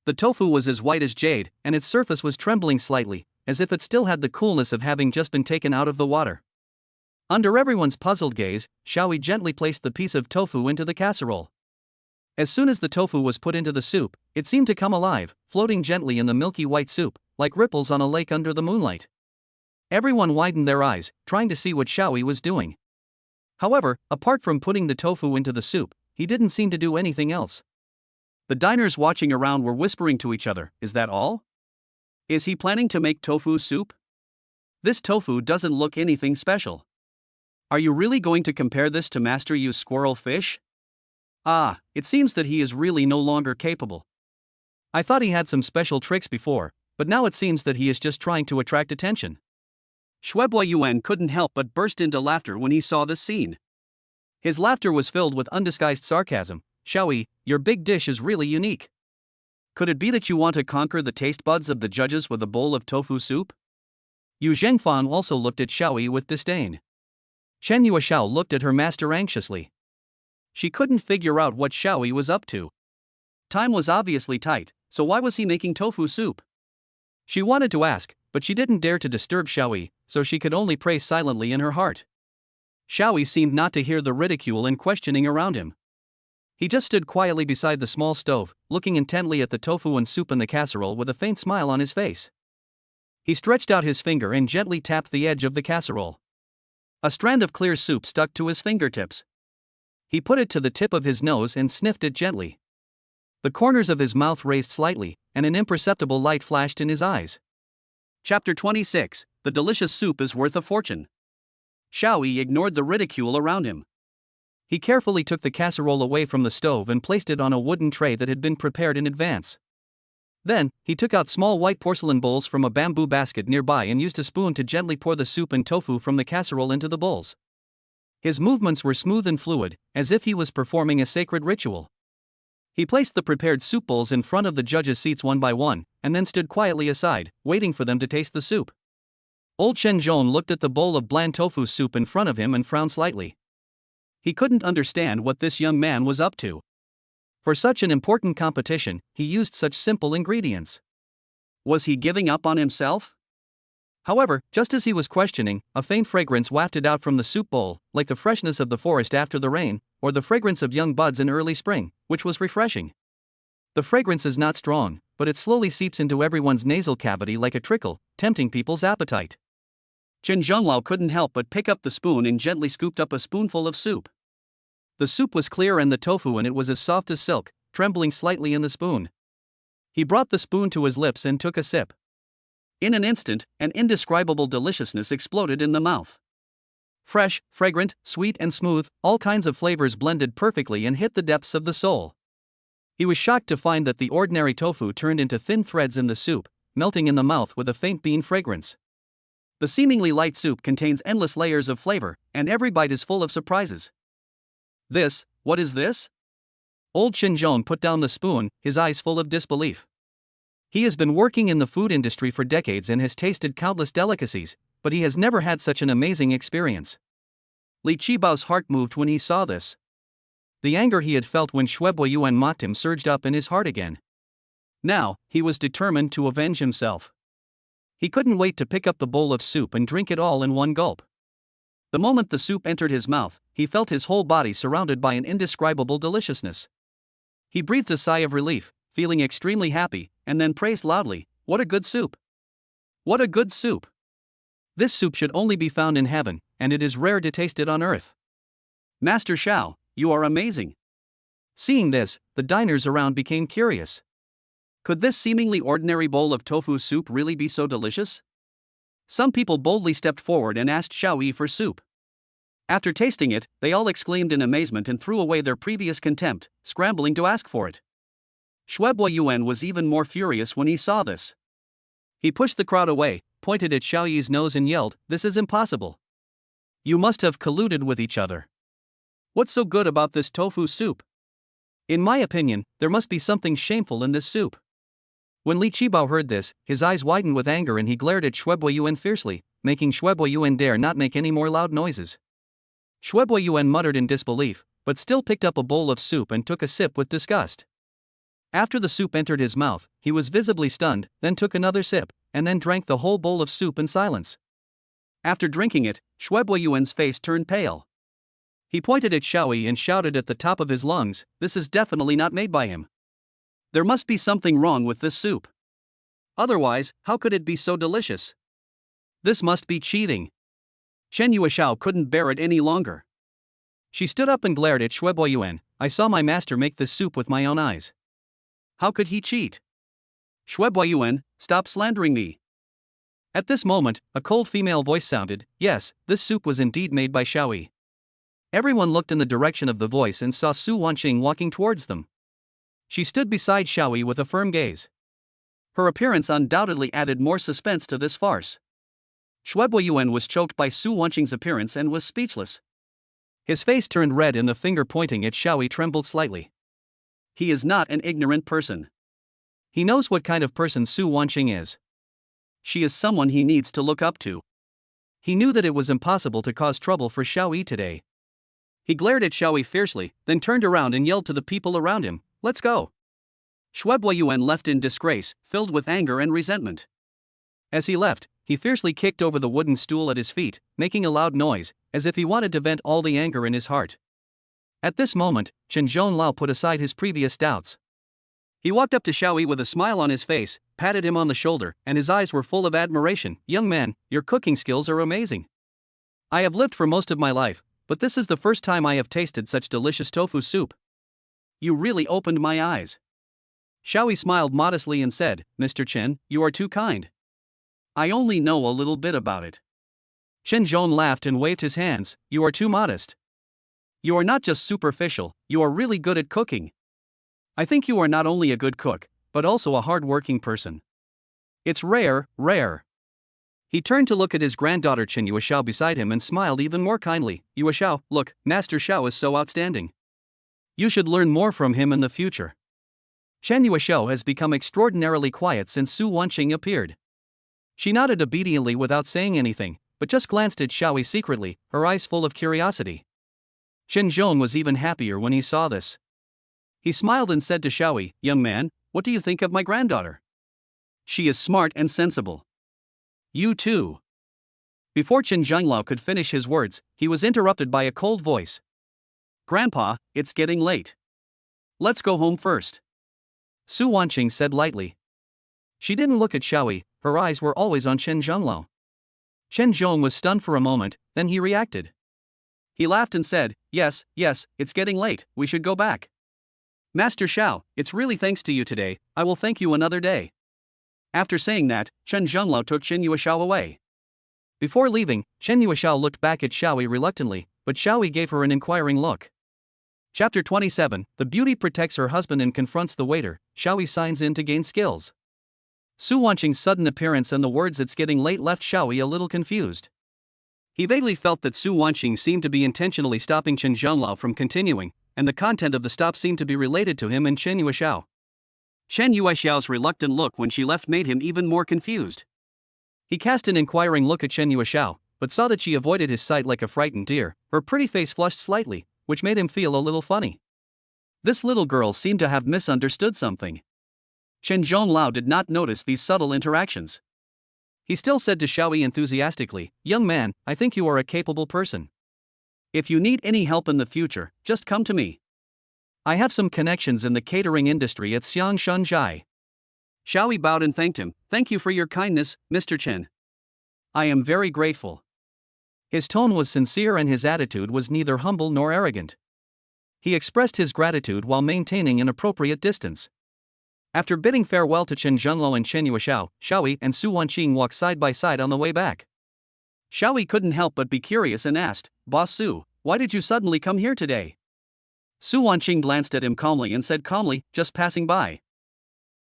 The tofu was as white as jade, and its surface was trembling slightly, as if it still had the coolness of having just been taken out of the water. Under everyone's puzzled gaze, Xiaoyi gently placed the piece of tofu into the casserole. As soon as the tofu was put into the soup, it seemed to come alive, floating gently in the milky white soup, like ripples on a lake under the moonlight. Everyone widened their eyes, trying to see what Xiaoyi was doing. However, apart from putting the tofu into the soup, he didn't seem to do anything else. The diners watching around were whispering to each other, is that all? Is he planning to make tofu soup? This tofu doesn't look anything special. Are you really going to compare this to Master Yu's squirrel fish? It seems that he is really no longer capable. I thought he had some special tricks before, but now it seems that he is just trying to attract attention. Shuebai Yuan couldn't help but burst into laughter when he saw this scene. His laughter was filled with undisguised sarcasm. Xiaoyi, your big dish is really unique. Could it be that you want to conquer the taste buds of the judges with a bowl of tofu soup? Yu Zhengfan also looked at Xiaoyi with disdain. Chen Yuexiao looked at her master anxiously. She couldn't figure out what Xiaoyi was up to. Time was obviously tight, so why was he making tofu soup? She wanted to ask, but she didn't dare to disturb Xiaoyi, so she could only pray silently in her heart. Xiaoyi seemed not to hear the ridicule and questioning around him. He just stood quietly beside the small stove, looking intently at the tofu and soup in the casserole with a faint smile on his face. He stretched out his finger and gently tapped the edge of the casserole. A strand of clear soup stuck to his fingertips. He put it to the tip of his nose and sniffed it gently. The corners of his mouth raised slightly, and an imperceptible light flashed in his eyes. Chapter 26. The delicious soup is worth a fortune. Xiaoyi ignored the ridicule around him. He carefully took the casserole away from the stove and placed it on a wooden tray that had been prepared in advance. Then, he took out small white porcelain bowls from a bamboo basket nearby and used a spoon to gently pour the soup and tofu from the casserole into the bowls. His movements were smooth and fluid, as if he was performing a sacred ritual. He placed the prepared soup bowls in front of the judges' seats one by one, and then stood quietly aside, waiting for them to taste the soup. Old Chen Zhong looked at the bowl of bland tofu soup in front of him and frowned slightly. He couldn't understand what this young man was up to. For such an important competition, he used such simple ingredients. Was he giving up on himself? However, just as he was questioning, a faint fragrance wafted out from the soup bowl, like the freshness of the forest after the rain, or the fragrance of young buds in early spring, which was refreshing. The fragrance is not strong, but it slowly seeps into everyone's nasal cavity like a trickle, tempting people's appetite. Chen Zhonglao couldn't help but pick up the spoon and gently scooped up a spoonful of soup. The soup was clear and the tofu in it was as soft as silk, trembling slightly in the spoon. He brought the spoon to his lips and took a sip. In an instant, an indescribable deliciousness exploded in the mouth. Fresh, fragrant, sweet and smooth, all kinds of flavors blended perfectly and hit the depths of the soul. He was shocked to find that the ordinary tofu turned into thin threads in the soup, melting in the mouth with a faint bean fragrance. The seemingly light soup contains endless layers of flavor, and every bite is full of surprises. What is this? Old Xinzhong put down the spoon, his eyes full of disbelief. He has been working in the food industry for decades and has tasted countless delicacies, but he has never had such an amazing experience. Li Qibao's heart moved when he saw this. The anger he had felt when Shuebai Yuan mocked him surged up in his heart again. Now, he was determined to avenge himself. He couldn't wait to pick up the bowl of soup and drink it all in one gulp. The moment the soup entered his mouth, he felt his whole body surrounded by an indescribable deliciousness. He breathed a sigh of relief, feeling extremely happy, and then praised loudly, "What a good soup! What a good soup! This soup should only be found in heaven, and it is rare to taste it on earth. Master Xiao, you are amazing." Seeing this, the diners around became curious. Could this seemingly ordinary bowl of tofu soup really be so delicious? Some people boldly stepped forward and asked Xiaoyi for soup. After tasting it, they all exclaimed in amazement and threw away their previous contempt, scrambling to ask for it. Shuebai Yuan was even more furious when he saw this. He pushed the crowd away, pointed at Xiaoyi's nose and yelled, "This is impossible. You must have colluded with each other. What's so good about this tofu soup? In my opinion, there must be something shameful in this soup." When Li Qibao heard this, his eyes widened with anger and he glared at Shuebai Yuan fiercely, making Shuebai Yuan dare not make any more loud noises. Shuebai Yuan muttered in disbelief, but still picked up a bowl of soup and took a sip with disgust. After the soup entered his mouth, he was visibly stunned, then took another sip, and then drank the whole bowl of soup in silence. After drinking it, Shuebai Yuan's face turned pale. He pointed at Xiaoyi and shouted at the top of his lungs, "This is definitely not made by him. There must be something wrong with this soup. Otherwise, how could it be so delicious? This must be cheating." Chen Yuexiao couldn't bear it any longer. She stood up and glared at Shuebai Yuan, "I saw my master make this soup with my own eyes. How could he cheat? Shuebai Yuan, stop slandering me." At this moment, a cold female voice sounded, "Yes, this soup was indeed made by Xiaoyi." Everyone looked in the direction of the voice and saw Su Wanqing walking towards them. She stood beside Xiaoyi with a firm gaze. Her appearance undoubtedly added more suspense to this farce. Yain was choked by Su Wanqing's appearance and was speechless. His face turned red and the finger pointing at Xiaoyi trembled slightly. He is not an ignorant person. He knows what kind of person Su Wanqing is. She is someone he needs to look up to. He knew that it was impossible to cause trouble for Xiaoyi today. He glared at Xiaoyi fiercely, then turned around and yelled to the people around him, "Let's go!" Yain left in disgrace, filled with anger and resentment. As he left, he fiercely kicked over the wooden stool at his feet, making a loud noise, as if he wanted to vent all the anger in his heart. At this moment, Chen Zhonglao put aside his previous doubts. He walked up to Xiaoyi with a smile on his face, patted him on the shoulder, and his eyes were full of admiration. "Young man, your cooking skills are amazing. I have lived for most of my life, but this is the first time I have tasted such delicious tofu soup. You really opened my eyes." Xiaoyi smiled modestly and said, "Mr. Chen, you are too kind. I only know a little bit about it." Chen Zhong laughed and waved his hands. "You are too modest. You are not just superficial, you are really good at cooking. I think you are not only a good cook, but also a hard-working person. It's rare." He turned to look at his granddaughter Chen Yuexiao beside him and smiled even more kindly. "Yuexiao, look, Master Xiao is so outstanding. You should learn more from him in the future." Chen Yuexiao has become extraordinarily quiet since Su Wanqing appeared. She nodded obediently without saying anything, but just glanced at Xiaoyi secretly, her eyes full of curiosity. Chen Zhong was even happier when he saw this. He smiled and said to Xiaoyi, "Young man, what do you think of my granddaughter? She is smart and sensible. You too." Before Chen Zhonglao could finish his words, he was interrupted by a cold voice. "Grandpa, it's getting late. Let's go home first," Su Wanqing said lightly. She didn't look at Xiaoyi, her eyes were always on Chen Zhonglao. Chen Zhong was stunned for a moment, then he reacted. He laughed and said, yes, it's getting late, we should go back. Master Xiao, it's really thanks to you today, I will thank you another day." After saying that, Chen Zhonglao took Chen Yuexiao away. Before leaving, Chen Yuexiao looked back at Xiaoyi reluctantly, but Xiaoyi gave her an inquiring look. Chapter 27, The beauty protects her husband and confronts the waiter. Xiaoyi signs in to gain skills. Su Wanqing's sudden appearance and the words "it's getting late" left Xiaoyi a little confused. He vaguely felt that Su Wanqing seemed to be intentionally stopping Chen Zhonglao from continuing, and the content of the stop seemed to be related to him and Chen Yuexiao. Chen Yuexiao's reluctant look when she left made him even more confused. He cast an inquiring look at Chen Yuexiao, but saw that she avoided his sight like a frightened deer. Her pretty face flushed slightly, which made him feel a little funny. This little girl seemed to have misunderstood something. Chen Zhonglao did not notice these subtle interactions. He still said to Xiaoyi enthusiastically, "Young man, I think you are a capable person. If you need any help in the future, just come to me. I have some connections in the catering industry at Xiangshanzhai." Xiaoyi bowed and thanked him. "Thank you for your kindness, Mr. Chen. I am very grateful." His tone was sincere and his attitude was neither humble nor arrogant. He expressed his gratitude while maintaining an appropriate distance. After bidding farewell to Chen Zhonglao and Chen Yuexiao, Xiaoyi and Su Wanqing walked side by side on the way back. Xiaoyi couldn't help but be curious and asked, "Boss Su, why did you suddenly come here today?" Su Wanqing glanced at him calmly and said calmly, "Just passing by."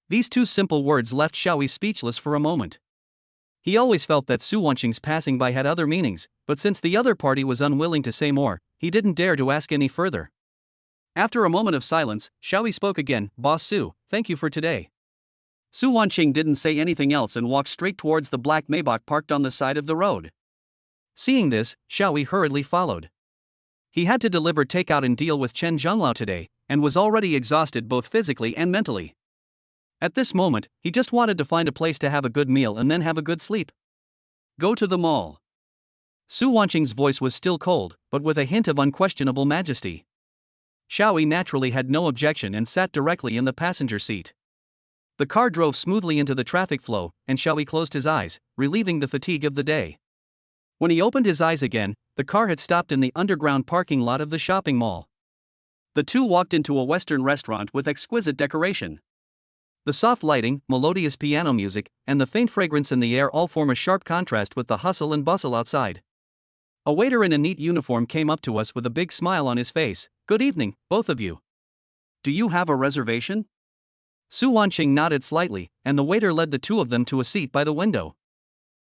These two simple words left Xiaoyi speechless for a moment. He always felt that Su Wanqing's passing by had other meanings, but since the other party was unwilling to say more, he didn't dare to ask any further. After a moment of silence, Xiaoyi spoke again, "Boss Su, thank you for today." Su Wanqing didn't say anything else and walked straight towards the black Maybach parked on the side of the road. Seeing this, Xiaoyi hurriedly followed. He had to deliver takeout and deal with Chen Zhonglao today, and was already exhausted both physically and mentally. At this moment, he just wanted to find a place to have a good meal and then have a good sleep. "Go to the mall." Su Wanqing's voice was still cold, but with a hint of unquestionable majesty. Xiaoyi naturally had no objection and sat directly in the passenger seat. The car drove smoothly into the traffic flow, and Xiaoyi closed his eyes, relieving the fatigue of the day. When he opened his eyes again, the car had stopped in the underground parking lot of the shopping mall. The two walked into a Western restaurant with exquisite decoration. The soft lighting, melodious piano music, and the faint fragrance in the air all form a sharp contrast with the hustle and bustle outside. A waiter in a neat uniform came up to us with a big smile on his face. "Good evening, both of you. Do you have a reservation?" Su Wanqing nodded slightly, and the waiter led the two of them to a seat by the window.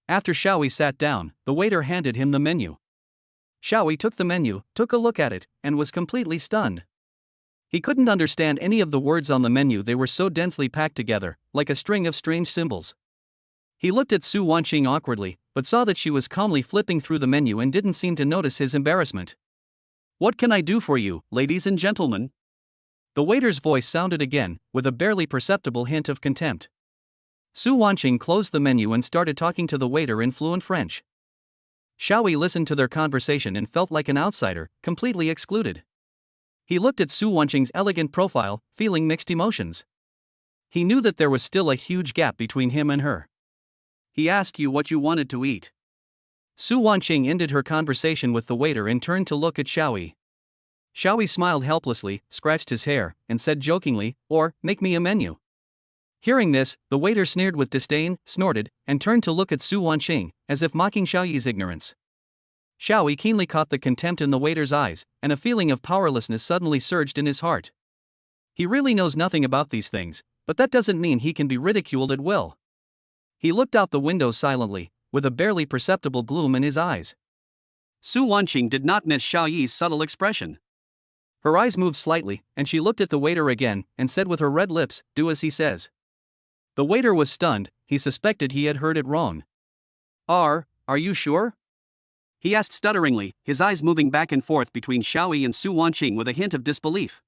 After Xiaoyi sat down, the waiter handed him the menu. Xiaoyi took the menu, took a look at it, and was completely stunned. He couldn't understand any of the words on the menu, they were so densely packed together, like a string of strange symbols. He looked at Su Wanqing awkwardly, but saw that she was calmly flipping through the menu and didn't seem to notice his embarrassment. "What can I do for you, ladies and gentlemen?" The waiter's voice sounded again, with a barely perceptible hint of contempt. Su Wanqing closed the menu and started talking to the waiter in fluent French. Xiaoyi listened to their conversation and felt like an outsider, completely excluded. He looked at Su Wanqing's elegant profile, feeling mixed emotions. He knew that there was still a huge gap between him and her. "He asked you what you wanted to eat." Su Wanqing ended her conversation with the waiter and turned to look at Xiaoyi. Xiaoyi smiled helplessly, scratched his hair, and said jokingly, "Or, make me a menu." Hearing this, the waiter sneered with disdain, snorted, and turned to look at Su Wanqing, as if mocking Xiaoyi's ignorance. Xiaoyi keenly caught the contempt in the waiter's eyes, and a feeling of powerlessness suddenly surged in his heart. He really knows nothing about these things, but that doesn't mean he can be ridiculed at will. He looked out the window silently, with a barely perceptible gloom in his eyes. Su Wanqing did not miss Xiaoyi's subtle expression. Her eyes moved slightly, and she looked at the waiter again, and said with her red lips, "Do as he says." The waiter was stunned, he suspected he had heard it wrong. Are you sure?" he asked stutteringly, his eyes moving back and forth between Xiaoyi and Su Wanqing with a hint of disbelief.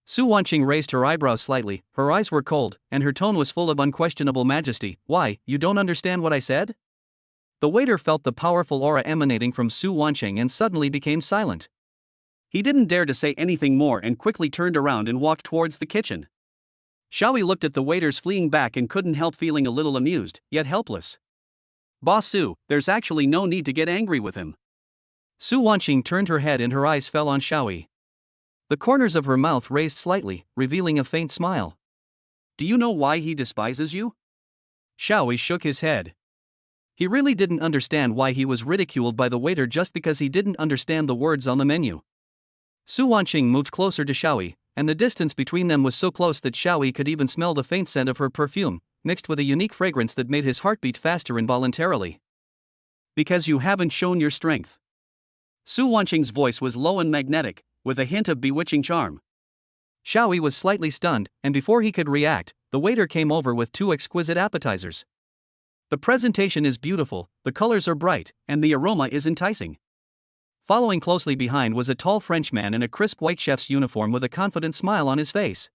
Su Wanqing raised her eyebrows slightly, her eyes were cold, and her tone was full of unquestionable majesty. "Why, you don't understand what I said?" The waiter felt the powerful aura emanating from Su Wanqing and suddenly became silent. He didn't dare to say anything more and quickly turned around and walked towards the kitchen. Xiaoyi looked at the waiters fleeing back and couldn't help feeling a little amused, yet helpless. "Boss Su, there's actually no need to get angry with him." Su Wanqing turned her head and her eyes fell on Xiaoyi. The corners of her mouth raised slightly, revealing a faint smile. "Do you know why he despises you?" Xiaoyi shook his head. He really didn't understand why he was ridiculed by the waiter just because he didn't understand the words on the menu. Su Wanqing moved closer to Xiaoyi, and the distance between them was so close that Xiaoyi could even smell the faint scent of her perfume, mixed with a unique fragrance that made his heart beat faster involuntarily. "Because you haven't shown your strength." Su Wanqing's voice was low and magnetic, with a hint of bewitching charm. Xiaoyi was slightly stunned, and before he could react, the waiter came over with two exquisite appetizers. The presentation is beautiful, the colors are bright, and the aroma is enticing. Following closely behind was a tall Frenchman in a crisp white chef's uniform with a confident smile on his face.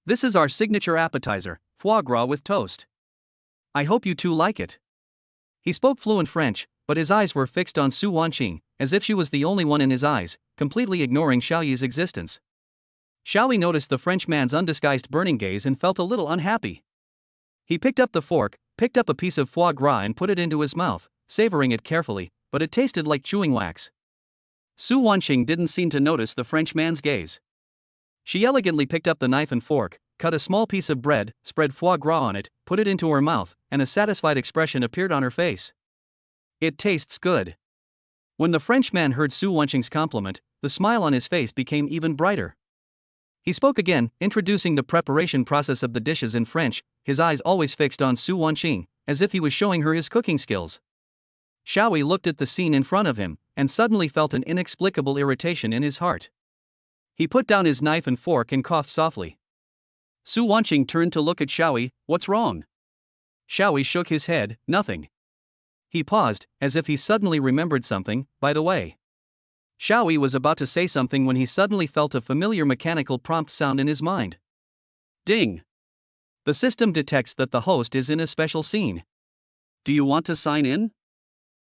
"This is our signature appetizer, foie gras with toast. I hope you two like it." He spoke fluent French, but his eyes were fixed on Su Wanqing, as if she was the only one in his eyes, completely ignoring Xiaoyi's existence. Xiaoyi noticed the Frenchman's undisguised burning gaze and felt a little unhappy. He picked up the fork, picked up a piece of foie gras and put it into his mouth, savoring it carefully, but it tasted like chewing wax. Su Wanqing didn't seem to notice the Frenchman's gaze. She elegantly picked up the knife and fork, cut a small piece of bread, spread foie gras on it, put it into her mouth, and a satisfied expression appeared on her face. "It tastes good." When the Frenchman heard Su Wanqing's compliment, the smile on his face became even brighter. He spoke again, introducing the preparation process of the dishes in French, his eyes always fixed on Su Wanqing, as if he was showing her his cooking skills. Xiaoyi looked at the scene in front of him, and suddenly felt an inexplicable irritation in his heart. He put down his knife and fork and coughed softly. Su Wanqing turned to look at Xiaoyi. "What's wrong?" Xiaoyi shook his head. "Nothing." He paused, as if he suddenly remembered something. "By the way." Xiaoyi was about to say something when he suddenly felt a familiar mechanical prompt sound in his mind. Ding! The system detects that the host is in a special scene. "Do you want to sign in?"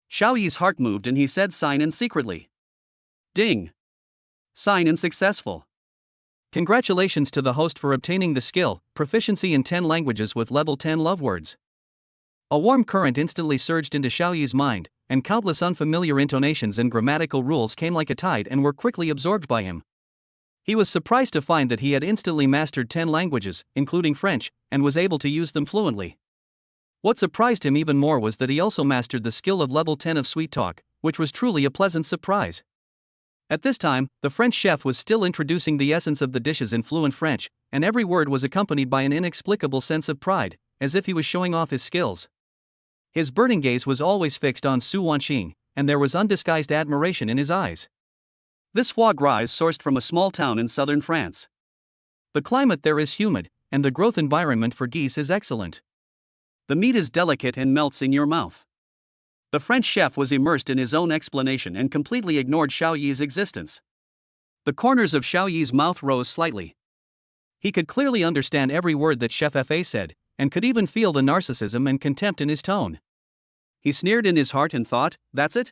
Xiaoyi's heart moved and he said sign in secretly. Ding! Sign in successful. Congratulations to the host for obtaining the skill, proficiency in 10 languages with level 10 love words. A warm current instantly surged into Xiaoyi's mind, and countless unfamiliar intonations and grammatical rules came like a tide and were quickly absorbed by him. He was surprised to find that he had instantly mastered 10 languages, including French, and was able to use them fluently. What surprised him even more was that he also mastered the skill of level 10 of sweet talk, which was truly a pleasant surprise. At this time, the French chef was still introducing the essence of the dishes in fluent French, and every word was accompanied by an inexplicable sense of pride, as if he was showing off his skills. His burning gaze was always fixed on Su Wanqing, and there was undisguised admiration in his eyes. This foie gras is sourced from a small town in southern France. The climate there is humid, and the growth environment for geese is excellent. The meat is delicate and melts in your mouth. The French chef was immersed in his own explanation and completely ignored Xiaoyi's existence. The corners of Xiaoyi's mouth rose slightly. He could clearly understand every word that Chef Fa said, and could even feel the narcissism and contempt in his tone. He sneered in his heart and thought, "That's it?"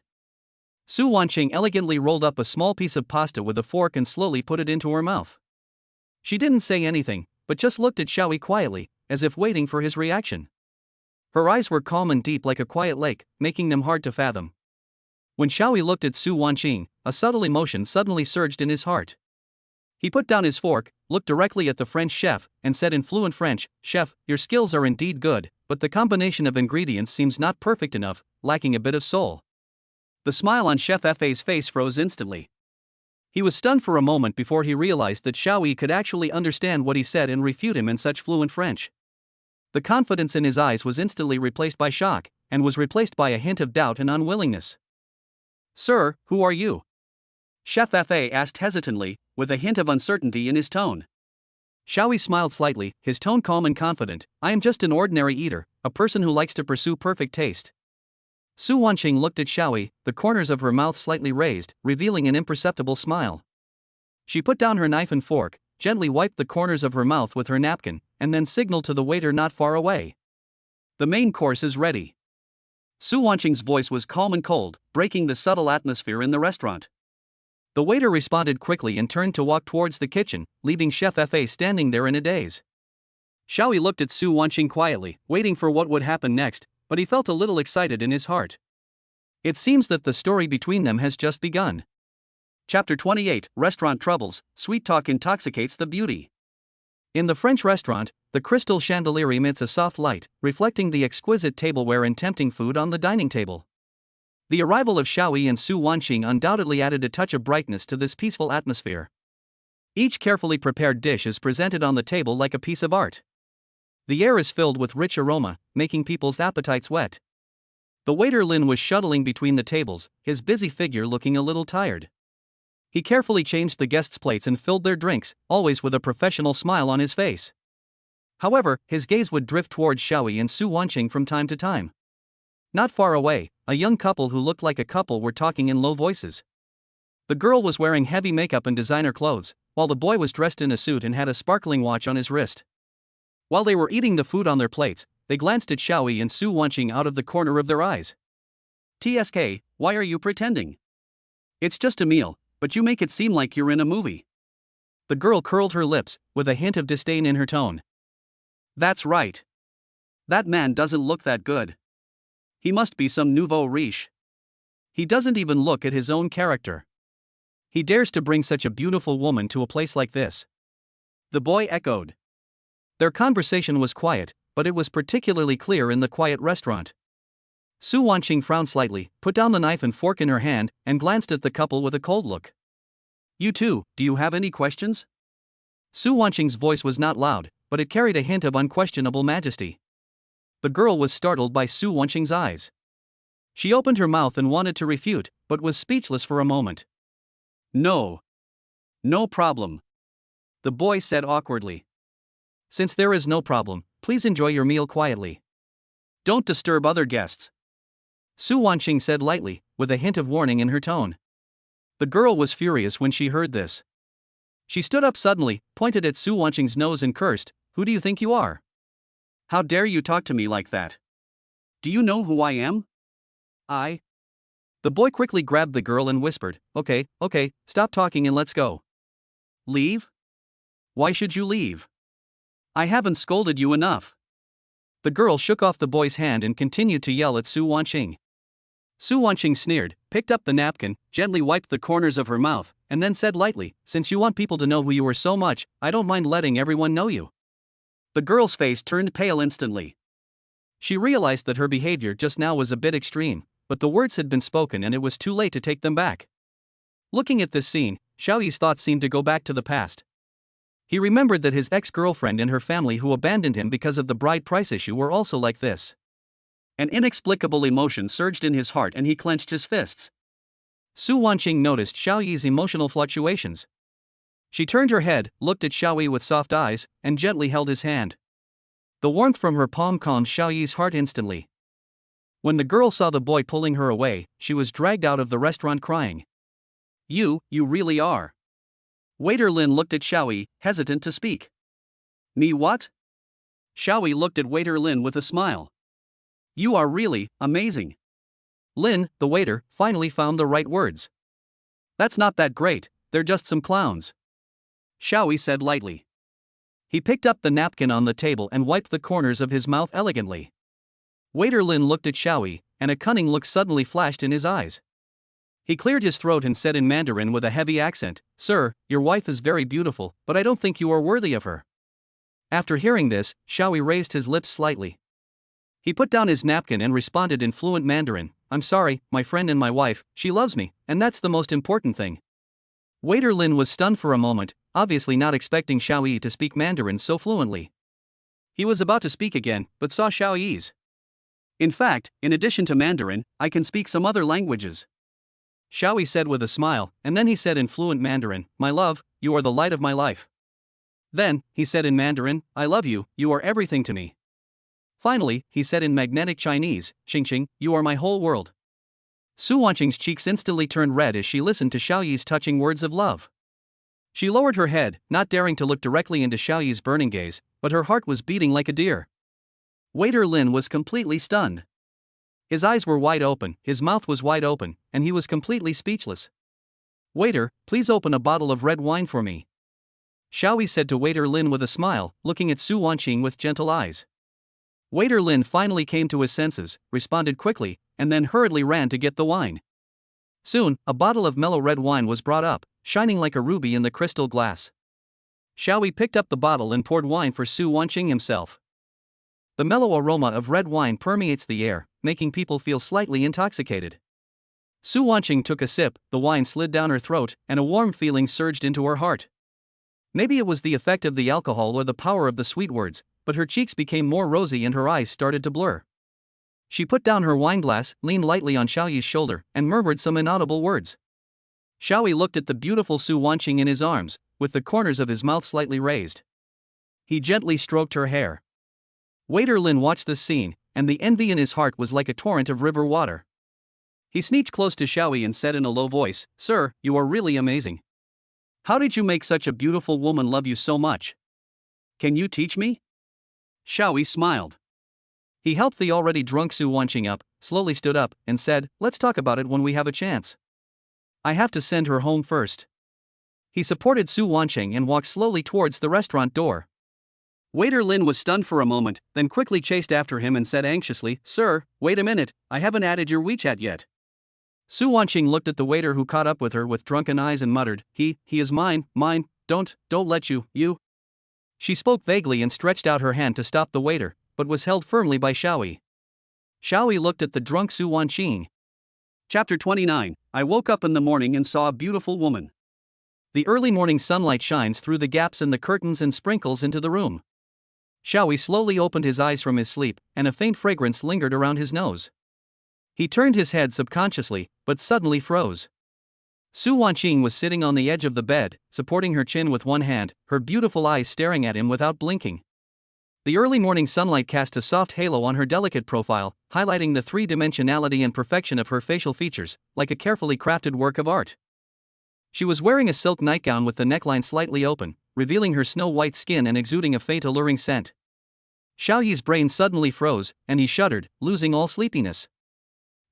Su Wanqing elegantly rolled up a small piece of pasta with a fork and slowly put it into her mouth. She didn't say anything, but just looked at Xiaoyi quietly, as if waiting for his reaction. Her eyes were calm and deep like a quiet lake, making them hard to fathom. When Xiaoyi looked at Su Wanqing, a subtle emotion suddenly surged in his heart. He put down his fork, looked directly at the French chef, and said in fluent French, "Chef, your skills are indeed good, but the combination of ingredients seems not perfect enough, lacking a bit of soul." The smile on Chef Fa's face froze instantly. He was stunned for a moment before he realized that Xiaoyi could actually understand what he said and refute him in such fluent French. The confidence in his eyes was instantly replaced by shock, and was replaced by a hint of doubt and unwillingness. "Sir, who are you?" Chef Fa asked hesitantly, with a hint of uncertainty in his tone. Xiaoyi smiled slightly, his tone calm and confident. "I am just an ordinary eater, a person who likes to pursue perfect taste." Su Wanqing looked at Xiaoyi, the corners of her mouth slightly raised, revealing an imperceptible smile. She put down her knife and fork, gently wiped the corners of her mouth with her napkin, and then signaled to the waiter not far away. "The main course is ready." Su Wanqing's voice was calm and cold, breaking the subtle atmosphere in the restaurant. The waiter responded quickly and turned to walk towards the kitchen, leaving Chef Fa standing there in a daze. Xiaoyi looked at Su Wanqing quietly, waiting for what would happen next, but he felt a little excited in his heart. It seems that the story between them has just begun. Chapter 28, Restaurant Troubles, Sweet Talk Intoxicates the Beauty. In the French restaurant, the crystal chandelier emits a soft light, reflecting the exquisite tableware and tempting food on the dining table. The arrival of Xiaoyi and Su Wanqing undoubtedly added a touch of brightness to this peaceful atmosphere. Each carefully prepared dish is presented on the table like a piece of art. The air is filled with rich aroma, making people's appetites wet. The waiter Lin was shuttling between the tables, his busy figure looking a little tired. He carefully changed the guests' plates and filled their drinks, always with a professional smile on his face. However, his gaze would drift towards Xiaoyi and Su Wanqing from time to time. Not far away, a young couple who looked like a couple were talking in low voices. The girl was wearing heavy makeup and designer clothes, while the boy was dressed in a suit and had a sparkling watch on his wrist. While they were eating the food on their plates, they glanced at Xiaoyi and Su Wanqing out of the corner of their eyes. "TSK, why are you pretending? It's just a meal, but you make it seem like you're in a movie." The girl curled her lips, with a hint of disdain in her tone. "That's right. That man doesn't look that good. He must be some nouveau riche. He doesn't even look at his own character. He dares to bring such a beautiful woman to a place like this." The boy echoed. Their conversation was quiet, but it was particularly clear in the quiet restaurant. Su Wanqing frowned slightly, put down the knife and fork in her hand, and glanced at the couple with a cold look. "You two, do you have any questions?" Su Wanqing's voice was not loud, but it carried a hint of unquestionable majesty. The girl was startled by Su Wanqing's eyes. She opened her mouth and wanted to refute, but was speechless for a moment. "No. No problem," the boy said awkwardly. "Since there is no problem, please enjoy your meal quietly. Don't disturb other guests," Su Wanqing said lightly, with a hint of warning in her tone. The girl was furious when she heard this. She stood up suddenly, pointed at Su Wanqing's nose and cursed, "Who do you think you are? How dare you talk to me like that? Do you know who I am?" "I..." The boy quickly grabbed the girl and whispered, Okay, stop talking and let's go." "Leave? Why should you leave? I haven't scolded you enough." The girl shook off the boy's hand and continued to yell at Su Wanqing. Su Wanqing sneered, picked up the napkin, gently wiped the corners of her mouth, and then said lightly, "Since you want people to know who you are so much, I don't mind letting everyone know you." The girl's face turned pale instantly. She realized that her behavior just now was a bit extreme, but the words had been spoken and it was too late to take them back. Looking at this scene, Xiaoyi's thoughts seemed to go back to the past. He remembered that his ex-girlfriend and her family who abandoned him because of the bride price issue were also like this. An inexplicable emotion surged in his heart and he clenched his fists. Su Wanqing noticed Xiaoyi's emotional fluctuations. She turned her head, looked at Xiaoyi with soft eyes, and gently held his hand. The warmth from her palm calmed Xiaoyi's heart instantly. When the girl saw the boy pulling her away, she was dragged out of the restaurant crying. You really are. Waiter Lin looked at Xiaoyi, hesitant to speak. Me what? Xiaoyi looked at Waiter Lin with a smile. You are really amazing. Lin, the waiter, finally found the right words. That's not that great, they're just some clowns. Xiaoyi said lightly. He picked up the napkin on the table and wiped the corners of his mouth elegantly. Waiter Lin looked at Xiaoyi, and a cunning look suddenly flashed in his eyes. He cleared his throat and said in Mandarin with a heavy accent, Sir, your wife is very beautiful, but I don't think you are worthy of her. After hearing this, Xiaoyi raised his lips slightly. He put down his napkin and responded in fluent Mandarin, I'm sorry, my friend and my wife, she loves me, and that's the most important thing. Waiter Lin was stunned for a moment, obviously not expecting Xiaoyi to speak Mandarin so fluently. He was about to speak again, but saw Xiaoyi's. In fact, in addition to Mandarin, I can speak some other languages. Xiaoyi said with a smile, and then he said in fluent Mandarin, My love, you are the light of my life. Then, he said in Mandarin, I love you, you are everything to me. Finally, he said in magnetic Chinese, Xingxing, you are my whole world. Su Wanqing's cheeks instantly turned red as she listened to Xiaoyi's touching words of love. She lowered her head, not daring to look directly into Xiaoyi's burning gaze, but her heart was beating like a deer. Waiter Lin was completely stunned. His eyes were wide open, his mouth was wide open, and he was completely speechless. Waiter, please open a bottle of red wine for me. Xiaoyi said to Waiter Lin with a smile, looking at Su Wanqing with gentle eyes. Waiter Lin finally came to his senses, responded quickly, and then hurriedly ran to get the wine. Soon, a bottle of mellow red wine was brought up, shining like a ruby in the crystal glass. Xiaoyi picked up the bottle and poured wine for Su Wanqing himself. The mellow aroma of red wine permeates the air, making people feel slightly intoxicated. Su Wanqing took a sip, the wine slid down her throat, and a warm feeling surged into her heart. Maybe it was the effect of the alcohol or the power of the sweet words, but her cheeks became more rosy and her eyes started to blur. She put down her wineglass, leaned lightly on Xiaoyi's shoulder, and murmured some inaudible words. Xiaoyi looked at the beautiful Su Wanqing in his arms, with the corners of his mouth slightly raised. He gently stroked her hair. Waiter Lin watched this scene, and the envy in his heart was like a torrent of river water. He sneaked close to Xiaoyi and said in a low voice, Sir, you are really amazing. How did you make such a beautiful woman love you so much? Can you teach me? Xiaoyi smiled. He helped the already drunk Su Wanqing up, slowly stood up, and said, Let's talk about it when we have a chance. I have to send her home first. He supported Su Wanqing and walked slowly towards the restaurant door. Waiter Lin was stunned for a moment, then quickly chased after him and said anxiously, Sir, wait a minute, I haven't added your WeChat yet. Su Wanqing looked at the waiter who caught up with her with drunken eyes and muttered, He is mine, don't let you. She spoke vaguely and stretched out her hand to stop the waiter, but was held firmly by Xiaoyi. Xiaoyi looked at the drunk Su Wanqing. Chapter 29, I woke up in the morning and saw a beautiful woman. The early morning sunlight shines through the gaps in the curtains and sprinkles into the room. Xiaoyi slowly opened his eyes from his sleep, and a faint fragrance lingered around his nose. He turned his head subconsciously, but suddenly froze. Su Wanqing was sitting on the edge of the bed, supporting her chin with one hand, her beautiful eyes staring at him without blinking. The early morning sunlight cast a soft halo on her delicate profile, highlighting the three-dimensionality and perfection of her facial features, like a carefully crafted work of art. She was wearing a silk nightgown with the neckline slightly open, revealing her snow-white skin and exuding a faint alluring scent. Xiaoyi's brain suddenly froze, and he shuddered, losing all sleepiness.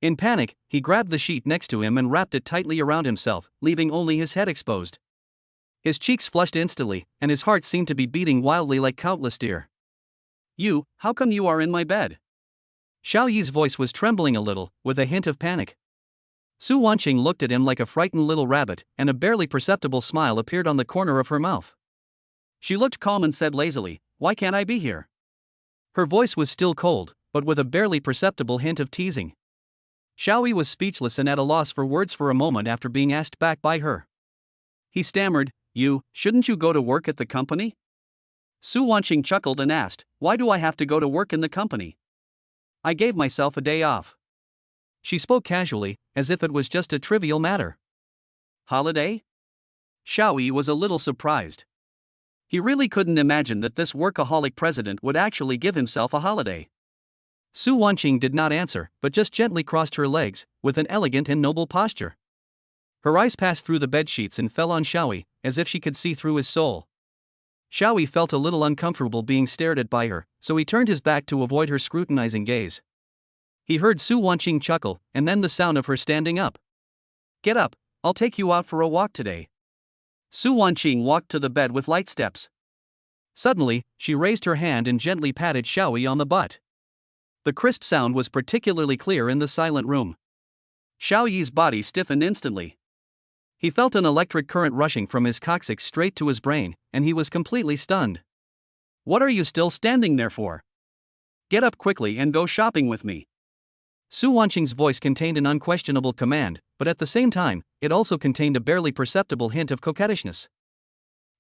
In panic, he grabbed the sheet next to him and wrapped it tightly around himself, leaving only his head exposed. His cheeks flushed instantly, and his heart seemed to be beating wildly like countless deer. How come you are in my bed? Xiaoyi's voice was trembling a little, with a hint of panic. Su Wanqing looked at him like a frightened little rabbit, and a barely perceptible smile appeared on the corner of her mouth. She looked calm and said lazily, Why can't I be here? Her voice was still cold, but with a barely perceptible hint of teasing. Xiaoyi was speechless and at a loss for words for a moment after being asked back by her. He stammered, shouldn't you go to work at the company? Su Wanqing chuckled and asked, why do I have to go to work in the company? I gave myself a day off. She spoke casually, as if it was just a trivial matter. Holiday? Xiaoyi was a little surprised. He really couldn't imagine that this workaholic president would actually give himself a holiday. Su Wanqing did not answer, but just gently crossed her legs, with an elegant and noble posture. Her eyes passed through the bedsheets and fell on Xiaoyi, as if she could see through his soul. Xiaoyi felt a little uncomfortable being stared at by her, so he turned his back to avoid her scrutinizing gaze. He heard Su Wanqing chuckle, and then the sound of her standing up. Get up, I'll take you out for a walk today. Su Wanqing walked to the bed with light steps. Suddenly, she raised her hand and gently patted Xiaoyi on the butt. The crisp sound was particularly clear in the silent room. Xiaoyi's body stiffened instantly. He felt an electric current rushing from his coccyx straight to his brain, and he was completely stunned. What are you still standing there for? Get up quickly and go shopping with me. Su Wanqing's voice contained an unquestionable command, but at the same time, it also contained a barely perceptible hint of coquettishness.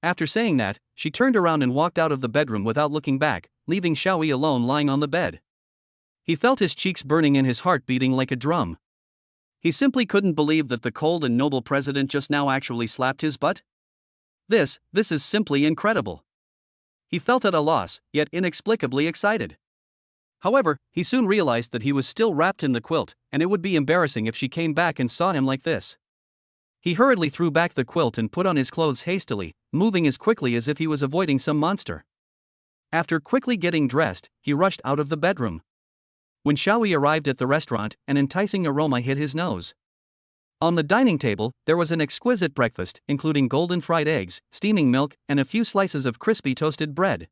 After saying that, she turned around and walked out of the bedroom without looking back, leaving Xiaoyi alone lying on the bed. He felt his cheeks burning and his heart beating like a drum. He simply couldn't believe that the cold and noble president just now actually slapped his butt. This is simply incredible. He felt at a loss, yet inexplicably excited. However, he soon realized that he was still wrapped in the quilt, and it would be embarrassing if she came back and saw him like this. He hurriedly threw back the quilt and put on his clothes hastily, moving as quickly as if he was avoiding some monster. After quickly getting dressed, he rushed out of the bedroom. When Xiaoyi arrived at the restaurant, an enticing aroma hit his nose. On the dining table, there was an exquisite breakfast, including golden fried eggs, steaming milk, and a few slices of crispy toasted bread.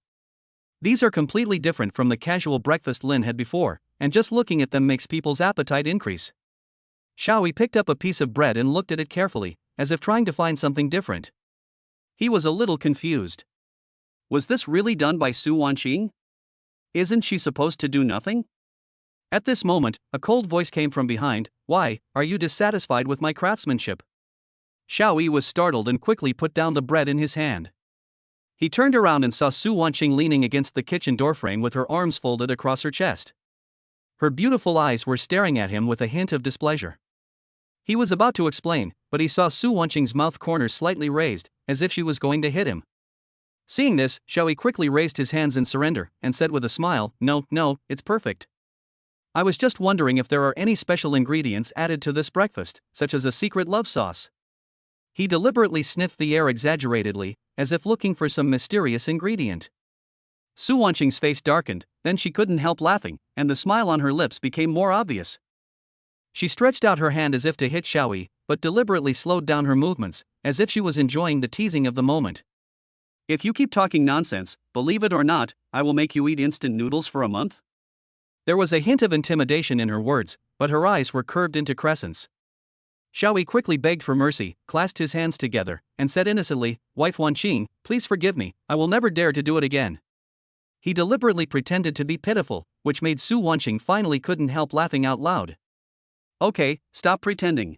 These are completely different from the casual breakfast Lin had before, and just looking at them makes people's appetite increase. Xiaoyi picked up a piece of bread and looked at it carefully, as if trying to find something different. He was a little confused. Was this really done by Su Wanqing? Isn't she supposed to do nothing? At this moment, a cold voice came from behind. Why, are you dissatisfied with my craftsmanship? Xiaoyi was startled and quickly put down the bread in his hand. He turned around and saw Su Wanqing leaning against the kitchen doorframe with her arms folded across her chest. Her beautiful eyes were staring at him with a hint of displeasure. He was about to explain, but he saw Su Wanqing's mouth corners slightly raised, as if she was going to hit him. Seeing this, Xiaoyi quickly raised his hands in surrender, and said with a smile, No, it's perfect. I was just wondering if there are any special ingredients added to this breakfast, such as a secret love sauce. He deliberately sniffed the air exaggeratedly, as if looking for some mysterious ingredient. Su Wanqing's face darkened, then she couldn't help laughing, and the smile on her lips became more obvious. She stretched out her hand as if to hit Xiaoyi, but deliberately slowed down her movements, as if she was enjoying the teasing of the moment. If you keep talking nonsense, believe it or not, I will make you eat instant noodles for a month? There was a hint of intimidation in her words, but her eyes were curved into crescents. Xiaoyi quickly begged for mercy, clasped his hands together, and said innocently, Wife Wanqing, please forgive me, I will never dare to do it again. He deliberately pretended to be pitiful, which made Su Wanqing finally couldn't help laughing out loud. Okay, stop pretending.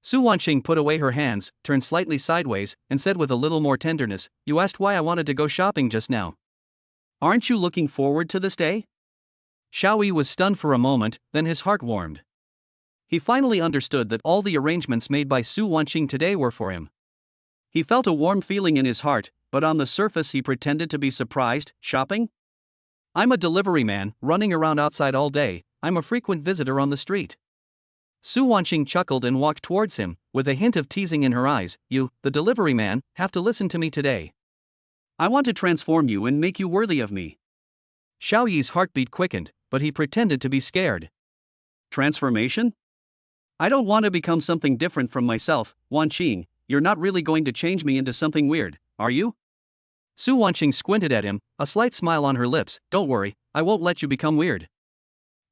Su Wanqing put away her hands, turned slightly sideways, and said with a little more tenderness, You asked why I wanted to go shopping just now. Aren't you looking forward to this day? Xiaoyi was stunned for a moment, then his heart warmed. He finally understood that all the arrangements made by Su Wanqing today were for him. He felt a warm feeling in his heart, but on the surface he pretended to be surprised. Shopping? I'm a delivery man, running around outside all day, I'm a frequent visitor on the street. Su Wanqing chuckled and walked towards him, with a hint of teasing in her eyes. You, the delivery man, have to listen to me today. I want to transform you and make you worthy of me. Xiaoyi's heartbeat quickened, but he pretended to be scared. Transformation? I don't want to become something different from myself, Wanqing, you're not really going to change me into something weird, are you? Su Wanqing squinted at him, a slight smile on her lips. Don't worry, I won't let you become weird.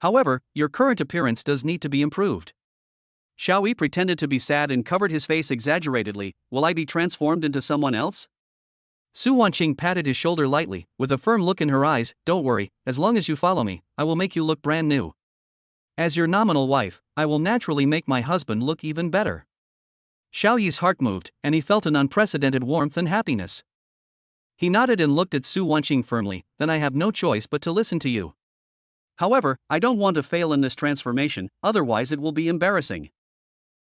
However, your current appearance does need to be improved. Xiaoyi pretended to be sad and covered his face exaggeratedly. Will I be transformed into someone else? Su Wanqing patted his shoulder lightly, with a firm look in her eyes. Don't worry, as long as you follow me, I will make you look brand new. As your nominal wife, I will naturally make my husband look even better. Xiao Yi's heart moved, and he felt an unprecedented warmth and happiness. He nodded and looked at Su Wanqing firmly. Then I have no choice but to listen to you. However, I don't want to fail in this transformation, otherwise it will be embarrassing.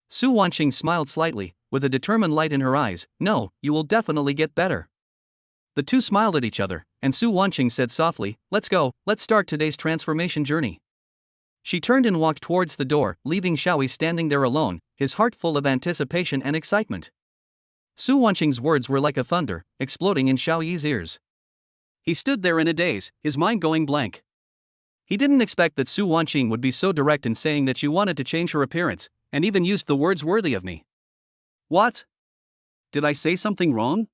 Su Wanqing smiled slightly, with a determined light in her eyes. No, you will definitely get better. The two smiled at each other, and Su Wanqing said softly, let's go, let's start today's transformation journey. She turned and walked towards the door, leaving Xiao Yi standing there alone, his heart full of anticipation and excitement. Su Wanqing's words were like a thunder, exploding in Xiao Yi's ears. He stood there in a daze, his mind going blank. He didn't expect that Su Wanqing would be so direct in saying that she wanted to change her appearance, and even used the words worthy of me. What? Did I say something wrong?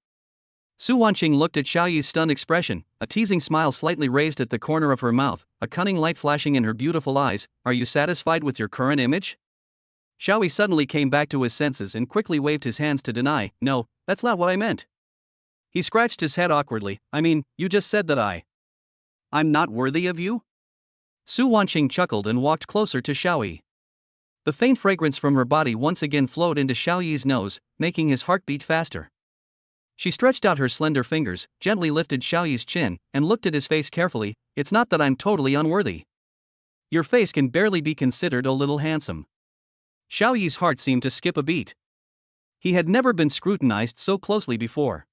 Su Wanqing looked at Xiao Yi's stunned expression, a teasing smile slightly raised at the corner of her mouth, a cunning light flashing in her beautiful eyes. Are you satisfied with your current image? Xiao Yi suddenly came back to his senses and quickly waved his hands to deny. No, that's not what I meant. He scratched his head awkwardly. I mean, you just said that I'm not worthy of you? Su Wanqing chuckled and walked closer to Xiao Yi. The faint fragrance from her body once again flowed into Xiao Yi's nose, making his heart beat faster. She stretched out her slender fingers, gently lifted Xiao Yi's chin, and looked at his face carefully. It's not that I'm totally unworthy. Your face can barely be considered a little handsome. Xiao Yi's heart seemed to skip a beat. He had never been scrutinized so closely before.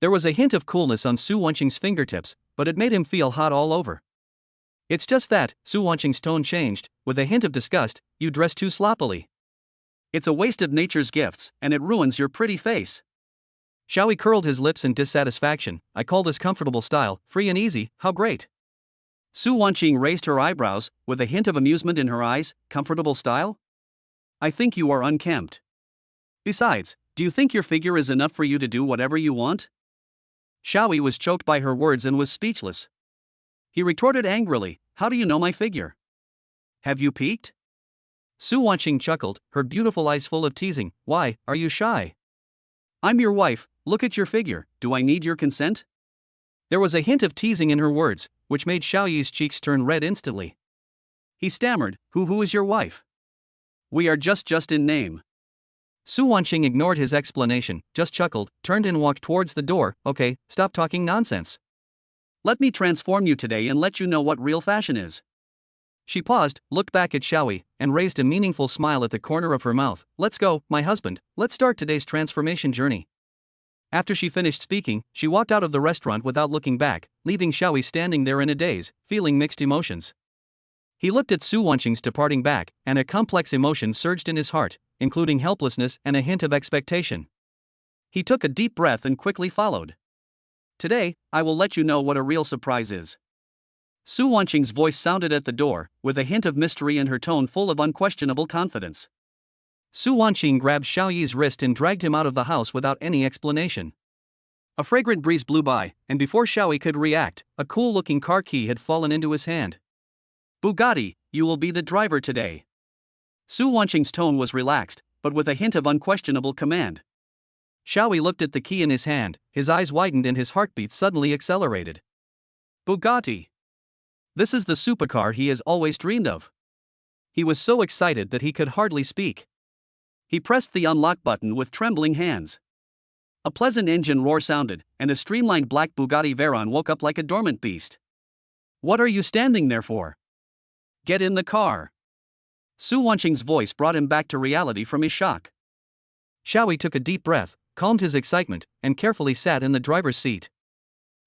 There was a hint of coolness on Su Wanqing's fingertips, but it made him feel hot all over. It's just that, Su Wanqing's tone changed, with a hint of disgust. You dress too sloppily. It's a waste of nature's gifts, and it ruins your pretty face. Xiao Yi curled his lips in dissatisfaction. I call this comfortable style, free and easy, how great. Su Wanqing raised her eyebrows, with a hint of amusement in her eyes. Comfortable style? I think you are unkempt. Besides, do you think your figure is enough for you to do whatever you want? Xiao Yi was choked by her words and was speechless. He retorted angrily, how do you know my figure? Have you peeked? Su Wanqing chuckled, her beautiful eyes full of teasing. Why, are you shy? I'm your wife, look at your figure, do I need your consent? There was a hint of teasing in her words, which made Xiao Yi's cheeks turn red instantly. He stammered, who is your wife? We are just in name. Su Wanqing ignored his explanation, just chuckled, turned and walked towards the door. Okay, stop talking nonsense. Let me transform you today and let you know what real fashion is. She paused, looked back at Xiao Yi, and raised a meaningful smile at the corner of her mouth. Let's go, my husband, let's start today's transformation journey. After she finished speaking, she walked out of the restaurant without looking back, leaving Xiao Yi standing there in a daze, feeling mixed emotions. He looked at Su Wanqing's departing back, and a complex emotion surged in his heart, including helplessness and a hint of expectation. He took a deep breath and quickly followed. Today, I will let you know what a real surprise is. Su Wanqing's voice sounded at the door, with a hint of mystery in her tone full of unquestionable confidence. Su Wanqing grabbed Xiao Yi's wrist and dragged him out of the house without any explanation. A fragrant breeze blew by, and before Xiao Yi could react, a cool-looking car key had fallen into his hand. Bugatti, you will be the driver today. Su Wanqing's tone was relaxed, but with a hint of unquestionable command. Xiao Yi looked at the key in his hand, his eyes widened and his heartbeat suddenly accelerated. Bugatti! This is the supercar he has always dreamed of. He was so excited that he could hardly speak. He pressed the unlock button with trembling hands. A pleasant engine roar sounded, and a streamlined black Bugatti Veyron woke up like a dormant beast. What are you standing there for? Get in the car. Su Wanqing's voice brought him back to reality from his shock. Xiao Yi took a deep breath, calmed his excitement, and carefully sat in the driver's seat.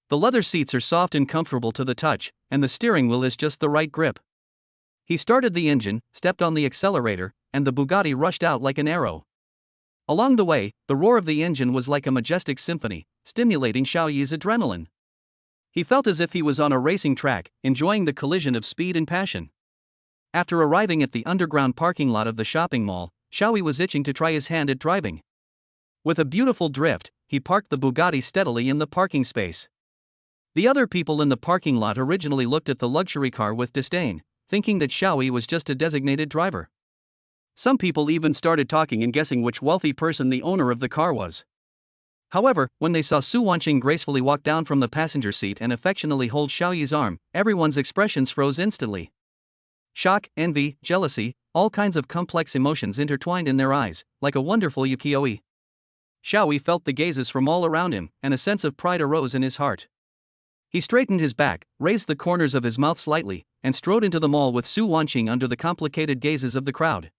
The leather seats are soft and comfortable to the touch, and the steering wheel is just the right grip. He started the engine, stepped on the accelerator, and the Bugatti rushed out like an arrow. Along the way, the roar of the engine was like a majestic symphony, stimulating Xiao Yi's adrenaline. He felt as if he was on a racing track, enjoying the collision of speed and passion. After arriving at the underground parking lot of the shopping mall, Xiao Yi was itching to try his hand at driving. With a beautiful drift, he parked the Bugatti steadily in the parking space. The other people in the parking lot originally looked at the luxury car with disdain, thinking that Xiao Yi was just a designated driver. Some people even started talking and guessing which wealthy person the owner of the car was. However, when they saw Su Wanqing gracefully walk down from the passenger seat and affectionately hold Xiao Yi's arm, everyone's expressions froze instantly. Shock, envy, jealousy, all kinds of complex emotions intertwined in their eyes, like a wonderful ukiyo-e. Xiaoyi felt the gazes from all around him, and a sense of pride arose in his heart. He straightened his back, raised the corners of his mouth slightly, and strode into the mall with Su Wanqing under the complicated gazes of the crowd.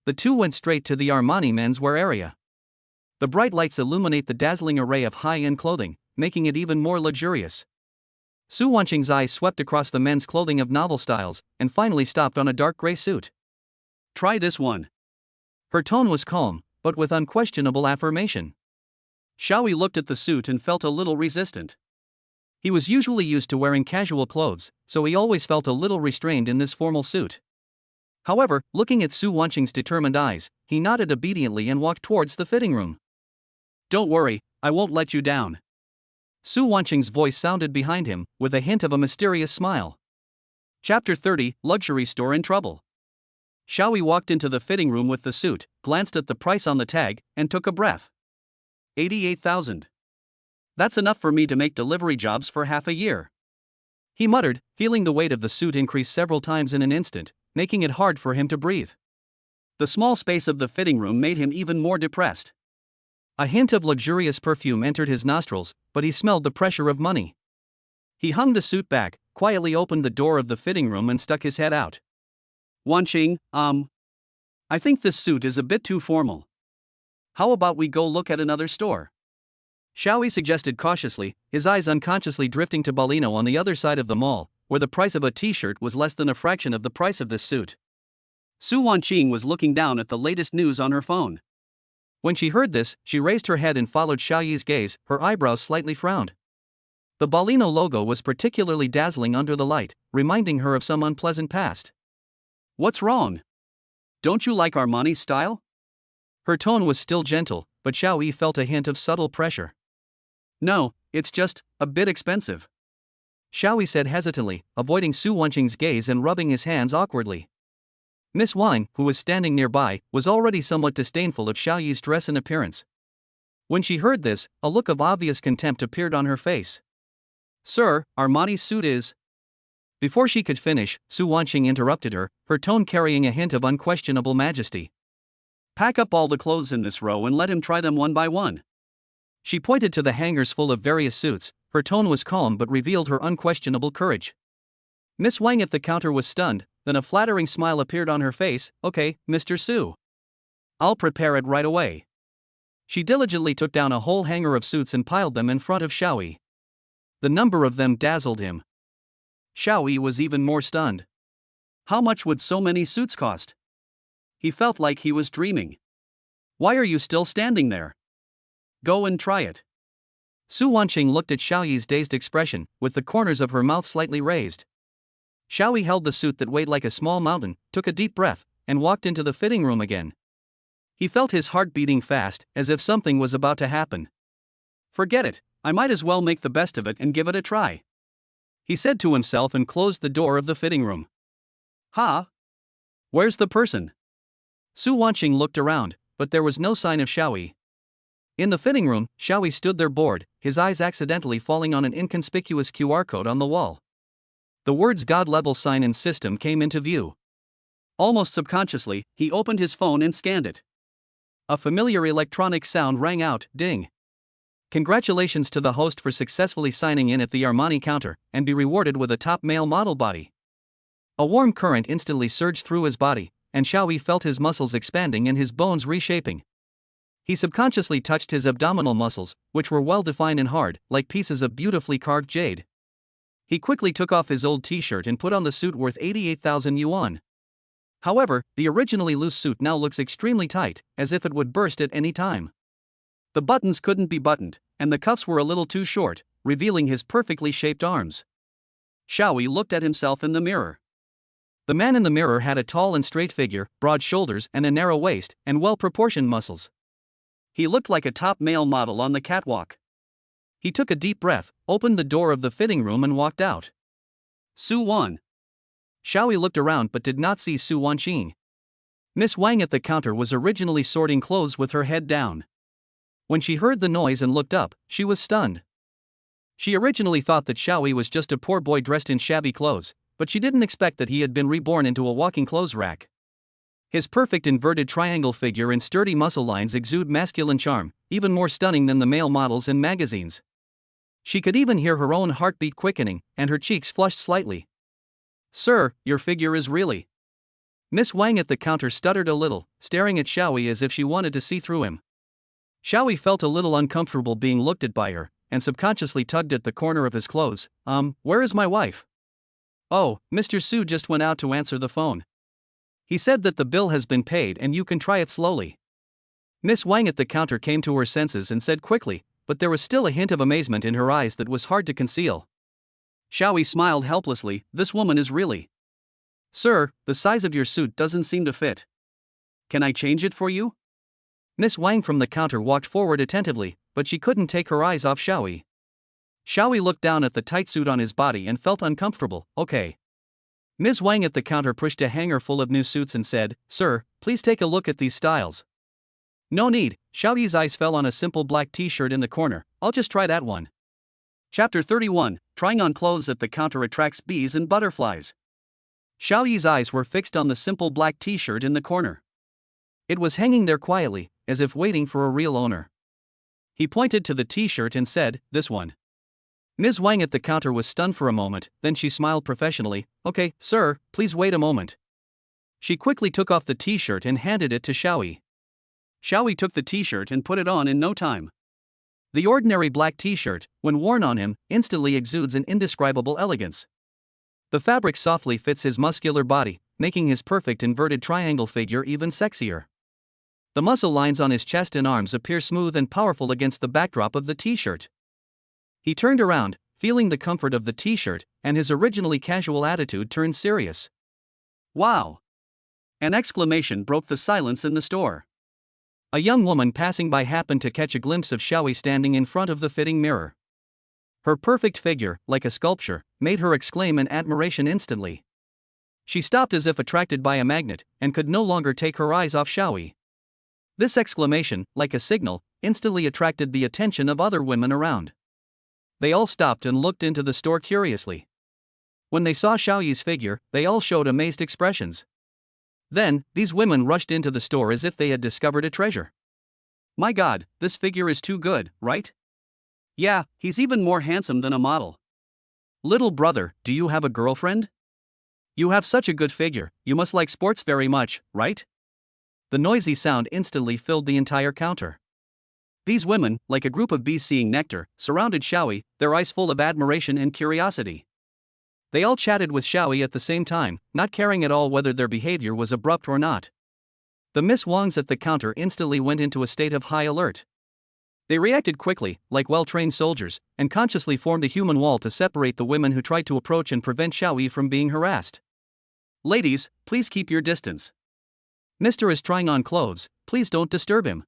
The two went straight to the Armani menswear area. The bright lights illuminate the dazzling array of high-end clothing, making it even more luxurious. Su Wanqing's eyes swept across the men's clothing of novel styles, and finally stopped on a dark gray suit. "Try this one." Her tone was calm, but with unquestionable affirmation. Xiaoyi looked at the suit and felt a little resistant. He was usually used to wearing casual clothes, so he always felt a little restrained in this formal suit. However, looking at Su Wanqing's determined eyes, he nodded obediently and walked towards the fitting room. "Don't worry, I won't let you down." Su Wanqing's voice sounded behind him, with a hint of a mysterious smile. Chapter 30, Luxury Store in Trouble. Xiaoyi walked into the fitting room with the suit, glanced at the price on the tag, and took a breath. 88,000. That's enough for me to make delivery jobs for half a year. He muttered, feeling the weight of the suit increase several times in an instant, making it hard for him to breathe. The small space of the fitting room made him even more depressed. A hint of luxurious perfume entered his nostrils, but he smelled the pressure of money. He hung the suit back, quietly opened the door of the fitting room and stuck his head out. "Wanqing, I think this suit is a bit too formal. How about we go look at another store?" Xiaoyi suggested cautiously, his eyes unconsciously drifting to Balino on the other side of the mall, where the price of a t-shirt was less than a fraction of the price of this suit. Su Wanqing was looking down at the latest news on her phone. When she heard this, she raised her head and followed Xiaoyi's gaze, her eyebrows slightly frowned. The Balino logo was particularly dazzling under the light, reminding her of some unpleasant past. "What's wrong? Don't you like Armani's style?" Her tone was still gentle, but Xiaoyi felt a hint of subtle pressure. "No, it's just a bit expensive," Xiaoyi said hesitantly, avoiding Su Wanqing's gaze and rubbing his hands awkwardly. Miss Wine, who was standing nearby, was already somewhat disdainful of Xiaoyi's dress and appearance. When she heard this, a look of obvious contempt appeared on her face. "Sir, Armani's suit is..." Before she could finish, Su Wanqing interrupted her, her tone carrying a hint of unquestionable majesty. "Pack up all the clothes in this row and let him try them one by one." She pointed to the hangers full of various suits, her tone was calm but revealed her unquestionable courage. Miss Wang at the counter was stunned, then a flattering smile appeared on her face. "Okay, Mr. Su. I'll prepare it right away." She diligently took down a whole hanger of suits and piled them in front of Xiaoyi. The number of them dazzled him. Xiaoyi was even more stunned. How much would so many suits cost? He felt like he was dreaming. "Why are you still standing there? Go and try it." Su Wanqing looked at Xiaoyi's dazed expression, with the corners of her mouth slightly raised. Xiaoyi held the suit that weighed like a small mountain, took a deep breath, and walked into the fitting room again. He felt his heart beating fast, as if something was about to happen. "Forget it, I might as well make the best of it and give it a try," he said to himself and closed the door of the fitting room. Where's the person?" Su Wanqing looked around, but there was no sign of Xiaoyi. In the fitting room, Xiaoyi stood there bored, his eyes accidentally falling on an inconspicuous QR code on the wall. The words God-level sign and system came into view. Almost subconsciously, he opened his phone and scanned it. A familiar electronic sound rang out, ding. Congratulations to the host for successfully signing in at the Armani counter, and be rewarded with a top male model body. A warm current instantly surged through his body, and Xiaoyi felt his muscles expanding and his bones reshaping. He subconsciously touched his abdominal muscles, which were well-defined and hard, like pieces of beautifully carved jade. He quickly took off his old t-shirt and put on the suit worth 88,000 yuan. However, the originally loose suit now looks extremely tight, as if it would burst at any time. The buttons couldn't be buttoned, and the cuffs were a little too short, revealing his perfectly shaped arms. Xiaoyi looked at himself in the mirror. The man in the mirror had a tall and straight figure, broad shoulders and a narrow waist, and well-proportioned muscles. He looked like a top male model on the catwalk. He took a deep breath, opened the door of the fitting room and walked out. Su Wan. Xiaoyi looked around but did not see Su Wanqing. Miss Wang at the counter was originally sorting clothes with her head down. When she heard the noise and looked up, she was stunned. She originally thought that Xiaoyi was just a poor boy dressed in shabby clothes, but she didn't expect that he had been reborn into a walking clothes rack. His perfect inverted triangle figure and sturdy muscle lines exude masculine charm, even more stunning than the male models in magazines. She could even hear her own heartbeat quickening, and her cheeks flushed slightly. "Sir, your figure is really..." Miss Wang at the counter stuttered a little, staring at Xiaoyi as if she wanted to see through him. Xiaoyi felt a little uncomfortable being looked at by her, and subconsciously tugged at the corner of his clothes. Where is my wife?" "Oh, Mr. Su just went out to answer the phone. He said that the bill has been paid and you can try it slowly." Miss Wang at the counter came to her senses and said quickly, but there was still a hint of amazement in her eyes that was hard to conceal. Xiaoyi smiled helplessly. "This woman is really..." "Sir, the size of your suit doesn't seem to fit. Can I change it for you?" Miss Wang from the counter walked forward attentively, but she couldn't take her eyes off Xiaoyi. Xiaoyi looked down at the tight suit on his body and felt uncomfortable. "Okay." Ms. Wang at the counter pushed a hanger full of new suits and said, "Sir, please take a look at these styles." "No need." Xiaoyi's eyes fell on a simple black t-shirt in the corner. "I'll just try that one." Chapter 31, Trying on clothes at the counter attracts bees and butterflies. Xiaoyi's eyes were fixed on the simple black t-shirt in the corner. It was hanging there quietly, as if waiting for a real owner. He pointed to the t-shirt and said, "This one." Ms. Wang at the counter was stunned for a moment, then she smiled professionally. "Okay, sir, please wait a moment." She quickly took off the t-shirt and handed it to Xiaoyi. Xiaoyi took the t-shirt and put it on in no time. The ordinary black t-shirt, when worn on him, instantly exudes an indescribable elegance. The fabric softly fits his muscular body, making his perfect inverted triangle figure even sexier. The muscle lines on his chest and arms appear smooth and powerful against the backdrop of the t-shirt. He turned around, feeling the comfort of the t-shirt, and his originally casual attitude turned serious. "Wow!" An exclamation broke the silence in the store. A young woman passing by happened to catch a glimpse of Xiaoyi standing in front of the fitting mirror. Her perfect figure, like a sculpture, made her exclaim in admiration instantly. She stopped as if attracted by a magnet, and could no longer take her eyes off Xiaoyi. This exclamation, like a signal, instantly attracted the attention of other women around. They all stopped and looked into the store curiously. When they saw Xiaoyi's figure, they all showed amazed expressions. Then, these women rushed into the store as if they had discovered a treasure. "My God, this figure is too good, right? Yeah, he's even more handsome than a model. Little brother, do you have a girlfriend? You have such a good figure, you must like sports very much, right?" The noisy sound instantly filled the entire counter. These women, like a group of bees seeing nectar, surrounded Xiaoyi, their eyes full of admiration and curiosity. They all chatted with Xiaoyi at the same time, not caring at all whether their behavior was abrupt or not. The Miss Wangs at the counter instantly went into a state of high alert. They reacted quickly, like well-trained soldiers, and consciously formed a human wall to separate the women who tried to approach and prevent Xiaoyi from being harassed. "Ladies, please keep your distance. Mr. is trying on clothes, please don't disturb him.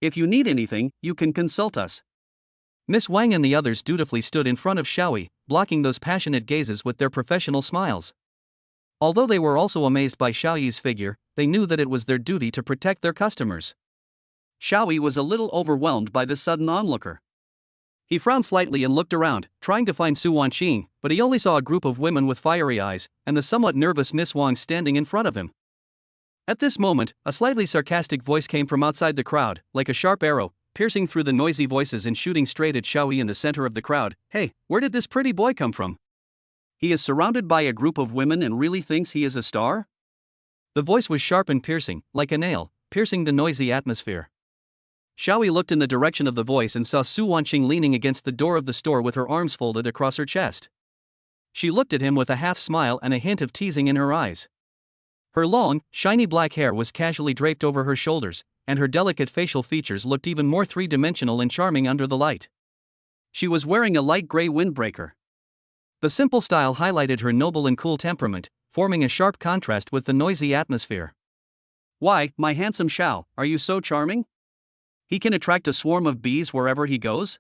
If you need anything, you can consult us." Miss Wang and the others dutifully stood in front of Xiaoyi, blocking those passionate gazes with their professional smiles. Although they were also amazed by Xiaoyi's figure, they knew that it was their duty to protect their customers. Xiaoyi was a little overwhelmed by this sudden onlooker. He frowned slightly and looked around, trying to find Su Wanqing, but he only saw a group of women with fiery eyes, and the somewhat nervous Miss Wang standing in front of him. At this moment, a slightly sarcastic voice came from outside the crowd, like a sharp arrow, piercing through the noisy voices and shooting straight at Xiaoyi in the center of the crowd. "Hey, where did this pretty boy come from? He is surrounded by a group of women and really thinks he is a star?" The voice was sharp and piercing, like a nail, piercing the noisy atmosphere. Xiaoyi looked in the direction of the voice and saw Su Wanqing leaning against the door of the store with her arms folded across her chest. She looked at him with a half smile and a hint of teasing in her eyes. Her long, shiny black hair was casually draped over her shoulders, and her delicate facial features looked even more three-dimensional and charming under the light. She was wearing a light gray windbreaker. The simple style highlighted her noble and cool temperament, forming a sharp contrast with the noisy atmosphere. "Why, my handsome Xiao, are you so charming? He can attract a swarm of bees wherever he goes?"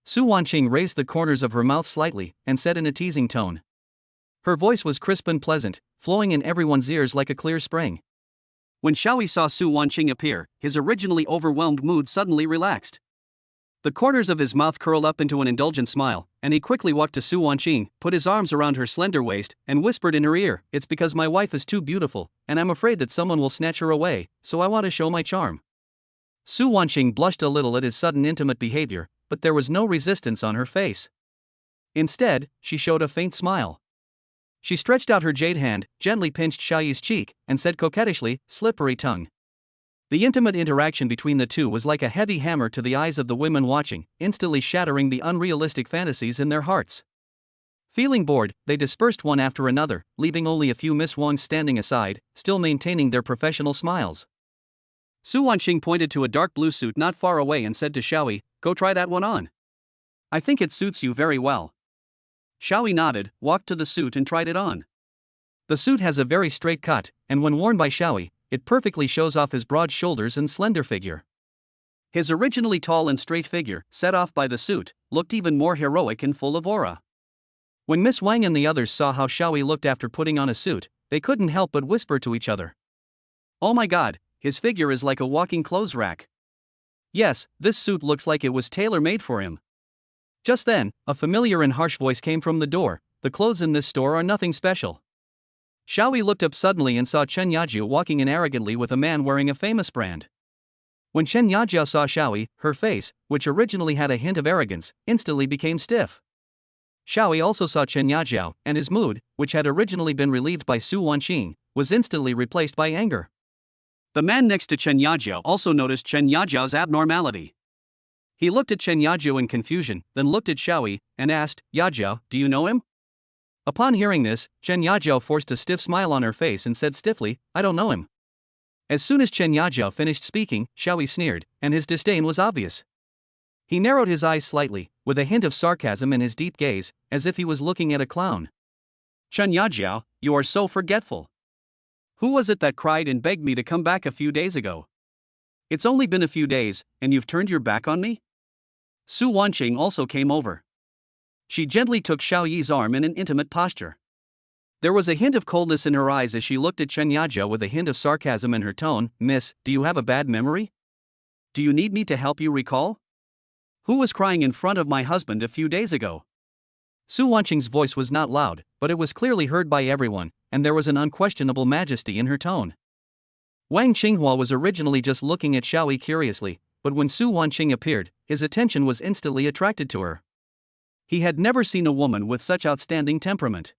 Su Wanqing raised the corners of her mouth slightly, and said in a teasing tone. Her voice was crisp and pleasant, flowing in everyone's ears like a clear spring. When Xiaoyi saw Su Wanqing appear, his originally overwhelmed mood suddenly relaxed. The corners of his mouth curled up into an indulgent smile, and he quickly walked to Su Wanqing, put his arms around her slender waist, and whispered in her ear, "It's because my wife is too beautiful, and I'm afraid that someone will snatch her away, so I want to show my charm." Su Wanqing blushed a little at his sudden intimate behavior, but there was no resistance on her face. Instead, she showed a faint smile. She stretched out her jade hand, gently pinched Xiaoyi's cheek, and said coquettishly, "Slippery tongue." The intimate interaction between the two was like a heavy hammer to the eyes of the women watching, instantly shattering the unrealistic fantasies in their hearts. Feeling bored, they dispersed one after another, leaving only a few Miss Wangs standing aside, still maintaining their professional smiles. Su Wanqing pointed to a dark blue suit not far away and said to Xiaoyi, "Go try that one on. I think it suits you very well." Xiaoyi nodded, walked to the suit and tried it on. The suit has a very straight cut, and when worn by Xiaoyi, it perfectly shows off his broad shoulders and slender figure. His originally tall and straight figure, set off by the suit, looked even more heroic and full of aura. When Miss Wang and the others saw how Xiaoyi looked after putting on a suit, they couldn't help but whisper to each other, "Oh my god, his figure is like a walking clothes rack. Yes, this suit looks like it was tailor-made for him." Just then, a familiar and harsh voice came from the door, "The clothes in this store are nothing special." Xiaoyi looked up suddenly and saw Chen Yajiao walking in arrogantly with a man wearing a famous brand. When Chen Yajiao saw Xiaoyi, her face, which originally had a hint of arrogance, instantly became stiff. Xiaoyi also saw Chen Yajiao, and his mood, which had originally been relieved by Su Wanqing, was instantly replaced by anger. The man next to Chen Yajiao also noticed Chen Yajiao's abnormality. He looked at Chen Yajiao in confusion, then looked at Xiaoyi, and asked, "Yajiao, do you know him?" Upon hearing this, Chen Yajiao forced a stiff smile on her face and said stiffly, "I don't know him." As soon as Chen Yajiao finished speaking, Xiaoyi sneered, and his disdain was obvious. He narrowed his eyes slightly, with a hint of sarcasm in his deep gaze, as if he was looking at a clown. "Chen Yajiao, you are so forgetful. Who was it that cried and begged me to come back a few days ago? It's only been a few days, and you've turned your back on me?" Su Wanqing also came over. She gently took Xiaoyi's arm in an intimate posture. There was a hint of coldness in her eyes as she looked at Chen Yajiao with a hint of sarcasm in her tone. "Miss, do you have a bad memory? Do you need me to help you recall? Who was crying in front of my husband a few days ago?" Su Wanqing's voice was not loud, but it was clearly heard by everyone, and there was an unquestionable majesty in her tone. Wang Qinghua was originally just looking at Xiaoyi curiously, but when Su Wanqing appeared, his attention was instantly attracted to her. He had never seen a woman with such outstanding temperament.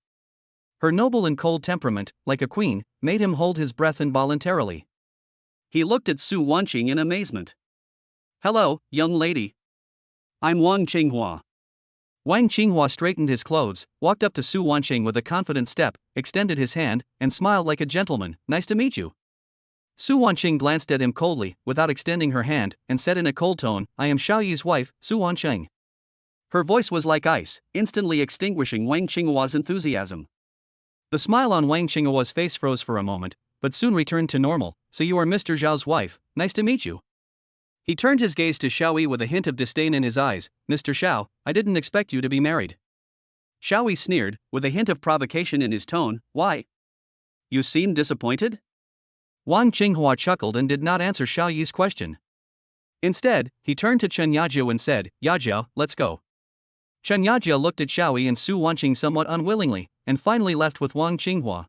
Her noble and cold temperament, like a queen, made him hold his breath involuntarily. He looked at Su Wanqing in amazement. "Hello, young lady. I'm Wang Qinghua." Wang Qinghua straightened his clothes, walked up to Su Wanqing with a confident step, extended his hand, and smiled like a gentleman. "Nice to meet you." Su Wanqing glanced at him coldly, without extending her hand, and said in a cold tone, "I am Xiaoyi's wife, Su Wanqing." Her voice was like ice, instantly extinguishing Wang Qinghua's enthusiasm. The smile on Wang Qinghua's face froze for a moment, but soon returned to normal. "So you are Mr. Zhao's wife, nice to meet you." He turned his gaze to Xiaoyi with a hint of disdain in his eyes. "Mr. Xiao, I didn't expect you to be married." Xiaoyi sneered, with a hint of provocation in his tone. "Why? You seem disappointed?" Wang Qinghua chuckled and did not answer Xiaoyi's question. Instead, he turned to Chen Yajiao and said, "Yajiao, let's go." Chen Yajiao looked at Xiaoyi and Su Wanqing somewhat unwillingly, and finally left with Wang Qinghua.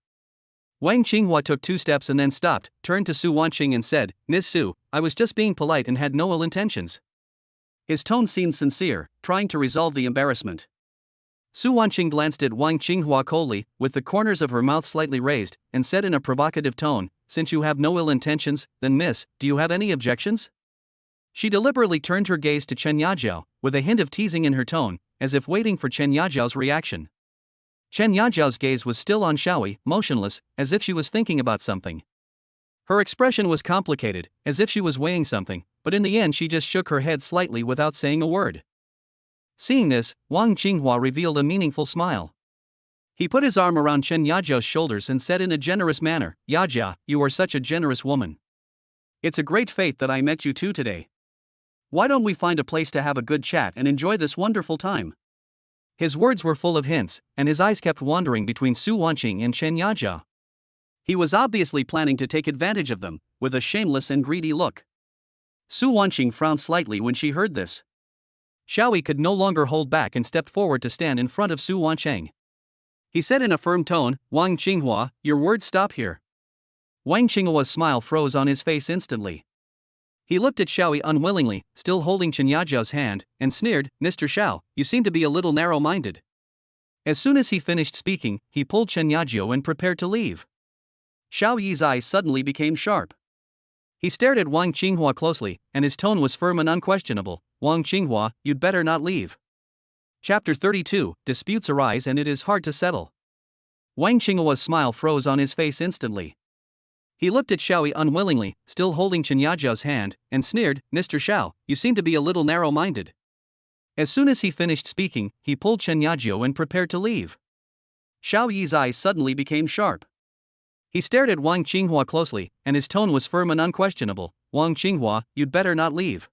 Wang Qinghua took 2 steps and then stopped, turned to Su Wanqing and said, "Ms. Su, I was just being polite and had no ill intentions." His tone seemed sincere, trying to resolve the embarrassment. Su Wanqing glanced at Wang Qinghua coldly, with the corners of her mouth slightly raised, and said in a provocative tone, "Since you have no ill intentions, then miss, do you have any objections?" She deliberately turned her gaze to Chen Yajiao, with a hint of teasing in her tone, as if waiting for Chen Yajiao's reaction. Chen Yajiao's gaze was still on Xiaoyi, motionless, as if she was thinking about something. Her expression was complicated, as if she was weighing something, but in the end she just shook her head slightly without saying a word. Seeing this, Wang Qinghua revealed a meaningful smile. He put his arm around Chen Yajiao's shoulders and said in a generous manner, "Yajia, you are such a generous woman. It's a great fate that I met you two today. Why don't we find a place to have a good chat and enjoy this wonderful time?" His words were full of hints, and his eyes kept wandering between Su Wanqing and Chen Yajiao. He was obviously planning to take advantage of them, with a shameless and greedy look. Su Wanqing frowned slightly when she heard this. Xiao Yi could no longer hold back and stepped forward to stand in front of Su Wancheng. He said in a firm tone, "Wang Qinghua, your words stop here." Wang Qinghua's smile froze on his face instantly. He looked at Xiao Yi unwillingly, still holding Chen Yajiao's hand, and sneered, "Mr. Xiao, you seem to be a little narrow-minded." As soon as he finished speaking, he pulled Chen Yajiao and prepared to leave. Xiao Yi's eyes suddenly became sharp. He stared at Wang Qinghua closely, and his tone was firm and unquestionable. "Wang Qinghua, you'd better not leave." Chapter 32, Disputes arise and it is hard to settle. Wang Qinghua's smile froze on his face instantly. He looked at Xiao Yi unwillingly, still holding Chen Yajiao's hand, and sneered, "Mr. Xiao, you seem to be a little narrow-minded." As soon as he finished speaking, he pulled Chen Yajiao and prepared to leave. Xiao Yi's eyes suddenly became sharp. He stared at Wang Qinghua closely, and his tone was firm and unquestionable. "Wang Qinghua, you'd better not leave."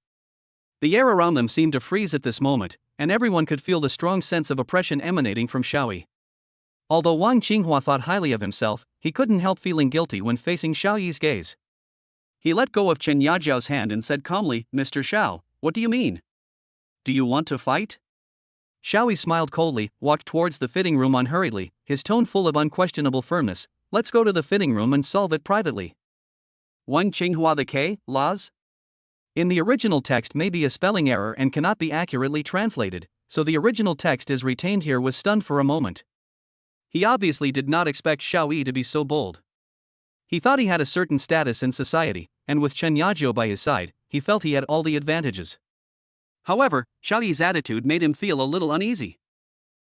The air around them seemed to freeze at this moment, and everyone could feel the strong sense of oppression emanating from Xiao Yi. Although Wang Qinghua thought highly of himself, he couldn't help feeling guilty when facing Xiao Yi's gaze. He let go of Chen Yajiao's hand and said calmly, "Mr. Xiao, what do you mean? Do you want to fight?" Xiao Yi smiled coldly, walked towards the fitting room unhurriedly, his tone full of unquestionable firmness. "Let's go to the fitting room and solve it privately." Wang Qinghua the K, laws? In the original text may be a spelling error and cannot be accurately translated, so the original text is retained here. Was stunned for a moment. He obviously did not expect Xiao Yi to be so bold. He thought he had a certain status in society, and with Chen Yajiao by his side, he felt he had all the advantages. However, Xiao Yi's attitude made him feel a little uneasy.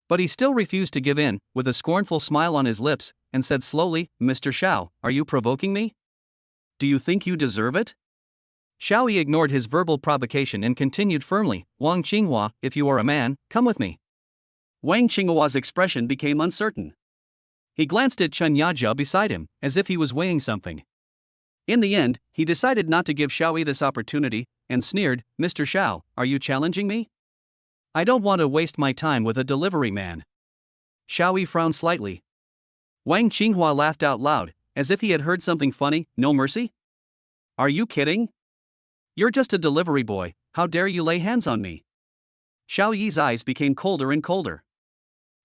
But he still refused to give in, with a scornful smile on his lips, and said slowly, "Mr. Xiao, are you provoking me? Do you think you deserve it?" Xiao Yi ignored his verbal provocation and continued firmly, "Wang Qinghua, if you are a man, come with me." Wang Qinghua's expression became uncertain. He glanced at Chen Yajiao beside him, as if he was weighing something. In the end, he decided not to give Xiao Yi this opportunity, and sneered, "Mr. Xiao, are you challenging me? I don't want to waste my time with a delivery man." Xiao Yi frowned slightly. Wang Qinghua laughed out loud, as if he had heard something funny. "No mercy? Are you kidding? You're just a delivery boy, how dare you lay hands on me?" Xiao Yi's eyes became colder and colder.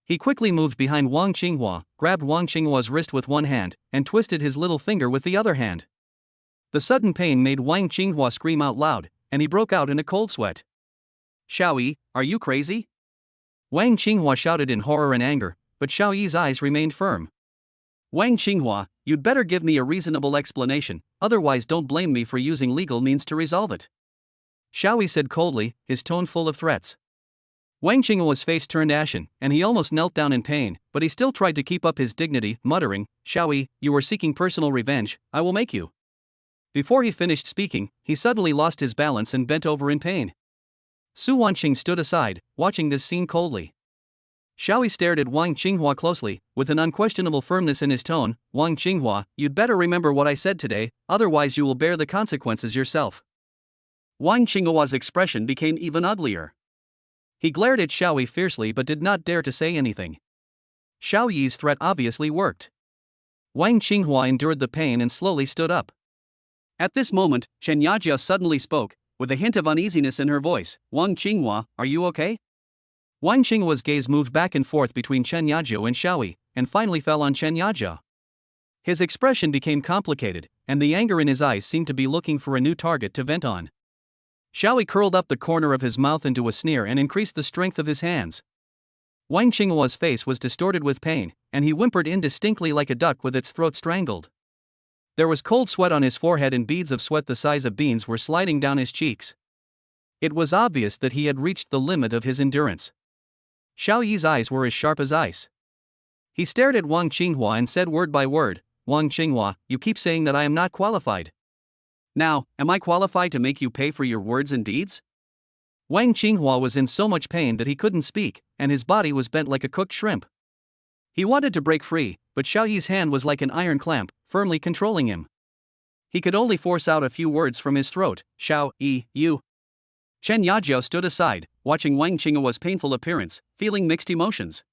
He quickly moved behind Wang Qinghua, grabbed Wang Qinghua's wrist with one hand, and twisted his little finger with the other hand. The sudden pain made Wang Qinghua scream out loud, and he broke out in a cold sweat. "Xiao Yi, are you crazy?" Wang Qinghua shouted in horror and anger, but Xiao Yi's eyes remained firm. "Wang Qinghua, you'd better give me a reasonable explanation, otherwise don't blame me for using legal means to resolve it," Xiao Yi said coldly, his tone full of threats. Wang Qinghua's face turned ashen, and he almost knelt down in pain, but he still tried to keep up his dignity, muttering, "Xiao Yi, you are seeking personal revenge, I will make you." Before he finished speaking, he suddenly lost his balance and bent over in pain. Su Wanqing stood aside, watching this scene coldly. Xiao Yi stared at Wang Qinghua closely, with an unquestionable firmness in his tone. "Wang Qinghua, you'd better remember what I said today, otherwise you will bear the consequences yourself." Wang Qinghua's expression became even uglier. He glared at Xiao Yi fiercely but did not dare to say anything. Xiao Yi's threat obviously worked. Wang Qinghua endured the pain and slowly stood up. At this moment, Chen Yajiao suddenly spoke, with a hint of uneasiness in her voice. "Wang Qinghua, are you okay?" Wang Qinghua's gaze moved back and forth between Chen Yajiao and Xiao Yi, and finally fell on Chen Yajiao. His expression became complicated, and the anger in his eyes seemed to be looking for a new target to vent on. Xiao Yi curled up the corner of his mouth into a sneer and increased the strength of his hands. Wang Qinghua's face was distorted with pain, and he whimpered indistinctly like a duck with its throat strangled. There was cold sweat on his forehead and beads of sweat the size of beans were sliding down his cheeks. It was obvious that he had reached the limit of his endurance. Xiao Yi's eyes were as sharp as ice. He stared at Wang Qinghua and said word by word, "Wang Qinghua, you keep saying that I am not qualified. Now, am I qualified to make you pay for your words and deeds?" Wang Qinghua was in so much pain that he couldn't speak, and his body was bent like a cooked shrimp. He wanted to break free, but Xiao Yi's hand was like an iron clamp, firmly controlling him. He could only force out a few words from his throat. "Xiao Yi, you." Chen Yajiao stood aside, watching Wang Qinghua's painful appearance, feeling mixed emotions.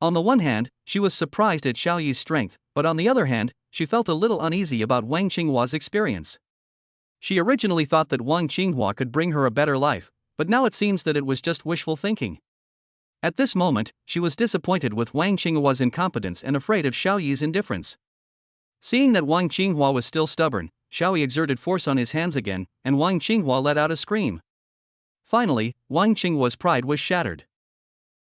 On the one hand, she was surprised at Xiao Yi's strength, but on the other hand, she felt a little uneasy about Wang Qinghua's experience. She originally thought that Wang Qinghua could bring her a better life, but now it seems that it was just wishful thinking. At this moment, she was disappointed with Wang Qinghua's incompetence and afraid of Xiao Yi's indifference. Seeing that Wang Qinghua was still stubborn, Xiao Yi exerted force on his hands again, and Wang Qinghua let out a scream. Finally, Wang Qinghua's pride was shattered.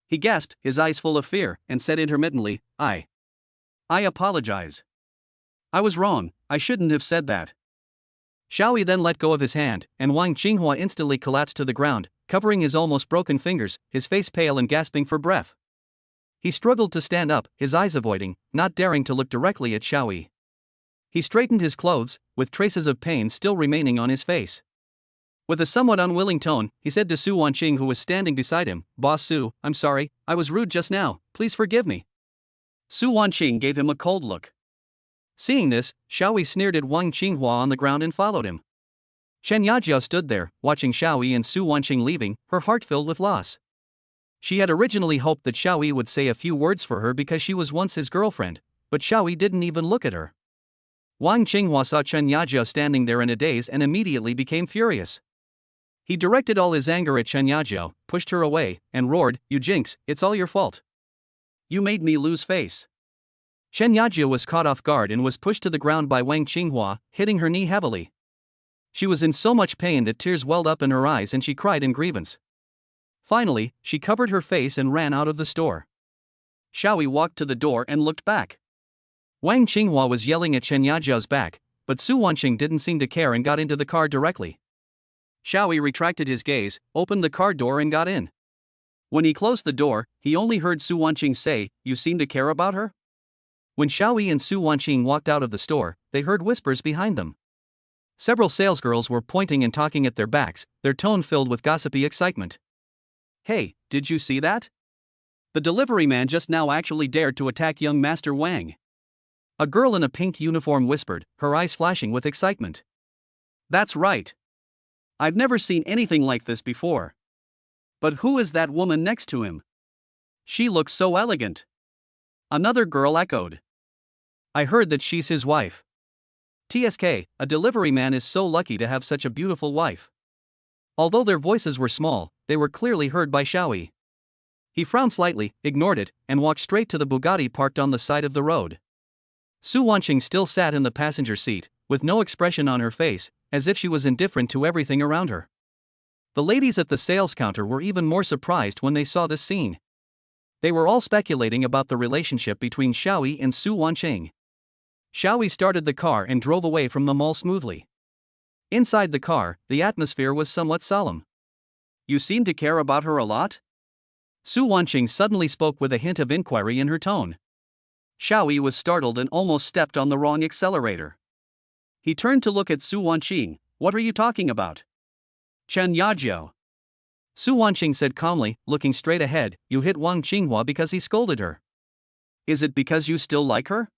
He gasped, his eyes full of fear, and said intermittently, I apologize. I was wrong, I shouldn't have said that. Xiao Yi then let go of his hand, and Wang Qinghua instantly collapsed to the ground, covering his almost broken fingers, his face pale and gasping for breath. He struggled to stand up, his eyes avoiding, not daring to look directly at Xiao Yi. He straightened his clothes, with traces of pain still remaining on his face. With a somewhat unwilling tone, he said to Su Wanqing, who was standing beside him, Boss Su, I'm sorry, I was rude just now, please forgive me. Su Wanqing gave him a cold look. Seeing this, Xiao Yi sneered at Wang Qinghua on the ground and followed him. Chen Yajiao stood there, watching Xiao Yi and Su Wanqing leaving, her heart filled with loss. She had originally hoped that Xiao Yi would say a few words for her because she was once his girlfriend, but Xiao Yi didn't even look at her. Wang Qinghua saw Chen Yajiao standing there in a daze and immediately became furious. He directed all his anger at Chen Yajiao, pushed her away, and roared, You jinx, it's all your fault. You made me lose face. Chen Yajiao was caught off guard and was pushed to the ground by Wang Qinghua, hitting her knee heavily. She was in so much pain that tears welled up in her eyes and she cried in grievance. Finally, she covered her face and ran out of the store. Xiao Yi walked to the door and looked back. Wang Qinghua was yelling at Chen Yajiao's back, but Su Wanqing didn't seem to care and got into the car directly. Xiao Yi retracted his gaze, opened the car door and got in. When he closed the door, he only heard Su Wanqing say, You seem to care about her? When Xiao Yi and Su Wanqing walked out of the store, they heard whispers behind them. Several salesgirls were pointing and talking at their backs, their tone filled with gossipy excitement. Hey, did you see that? The delivery man just now actually dared to attack young Master Wang. A girl in a pink uniform whispered, her eyes flashing with excitement. That's right. I've never seen anything like this before. But who is that woman next to him? She looks so elegant. Another girl echoed. I heard that she's his wife. TSK, a delivery man is so lucky to have such a beautiful wife. Although their voices were small, they were clearly heard by Xiao Yi. He frowned slightly, ignored it, and walked straight to the Bugatti parked on the side of the road. Su Wanqing still sat in the passenger seat, with no expression on her face, as if she was indifferent to everything around her. The ladies at the sales counter were even more surprised when they saw this scene. They were all speculating about the relationship between Xiao Yi and Su Wanqing. Xiao Yi started the car and drove away from the mall smoothly. Inside the car, the atmosphere was somewhat solemn. You seem to care about her a lot? Su Wanqing suddenly spoke with a hint of inquiry in her tone. Xiao Yi was startled and almost stepped on the wrong accelerator. He turned to look at Su Wanqing. What are you talking about? Chen Yajiao. Su Wanqing said calmly, looking straight ahead, You hit Wang Qinghua because he scolded her. Is it because you still like her?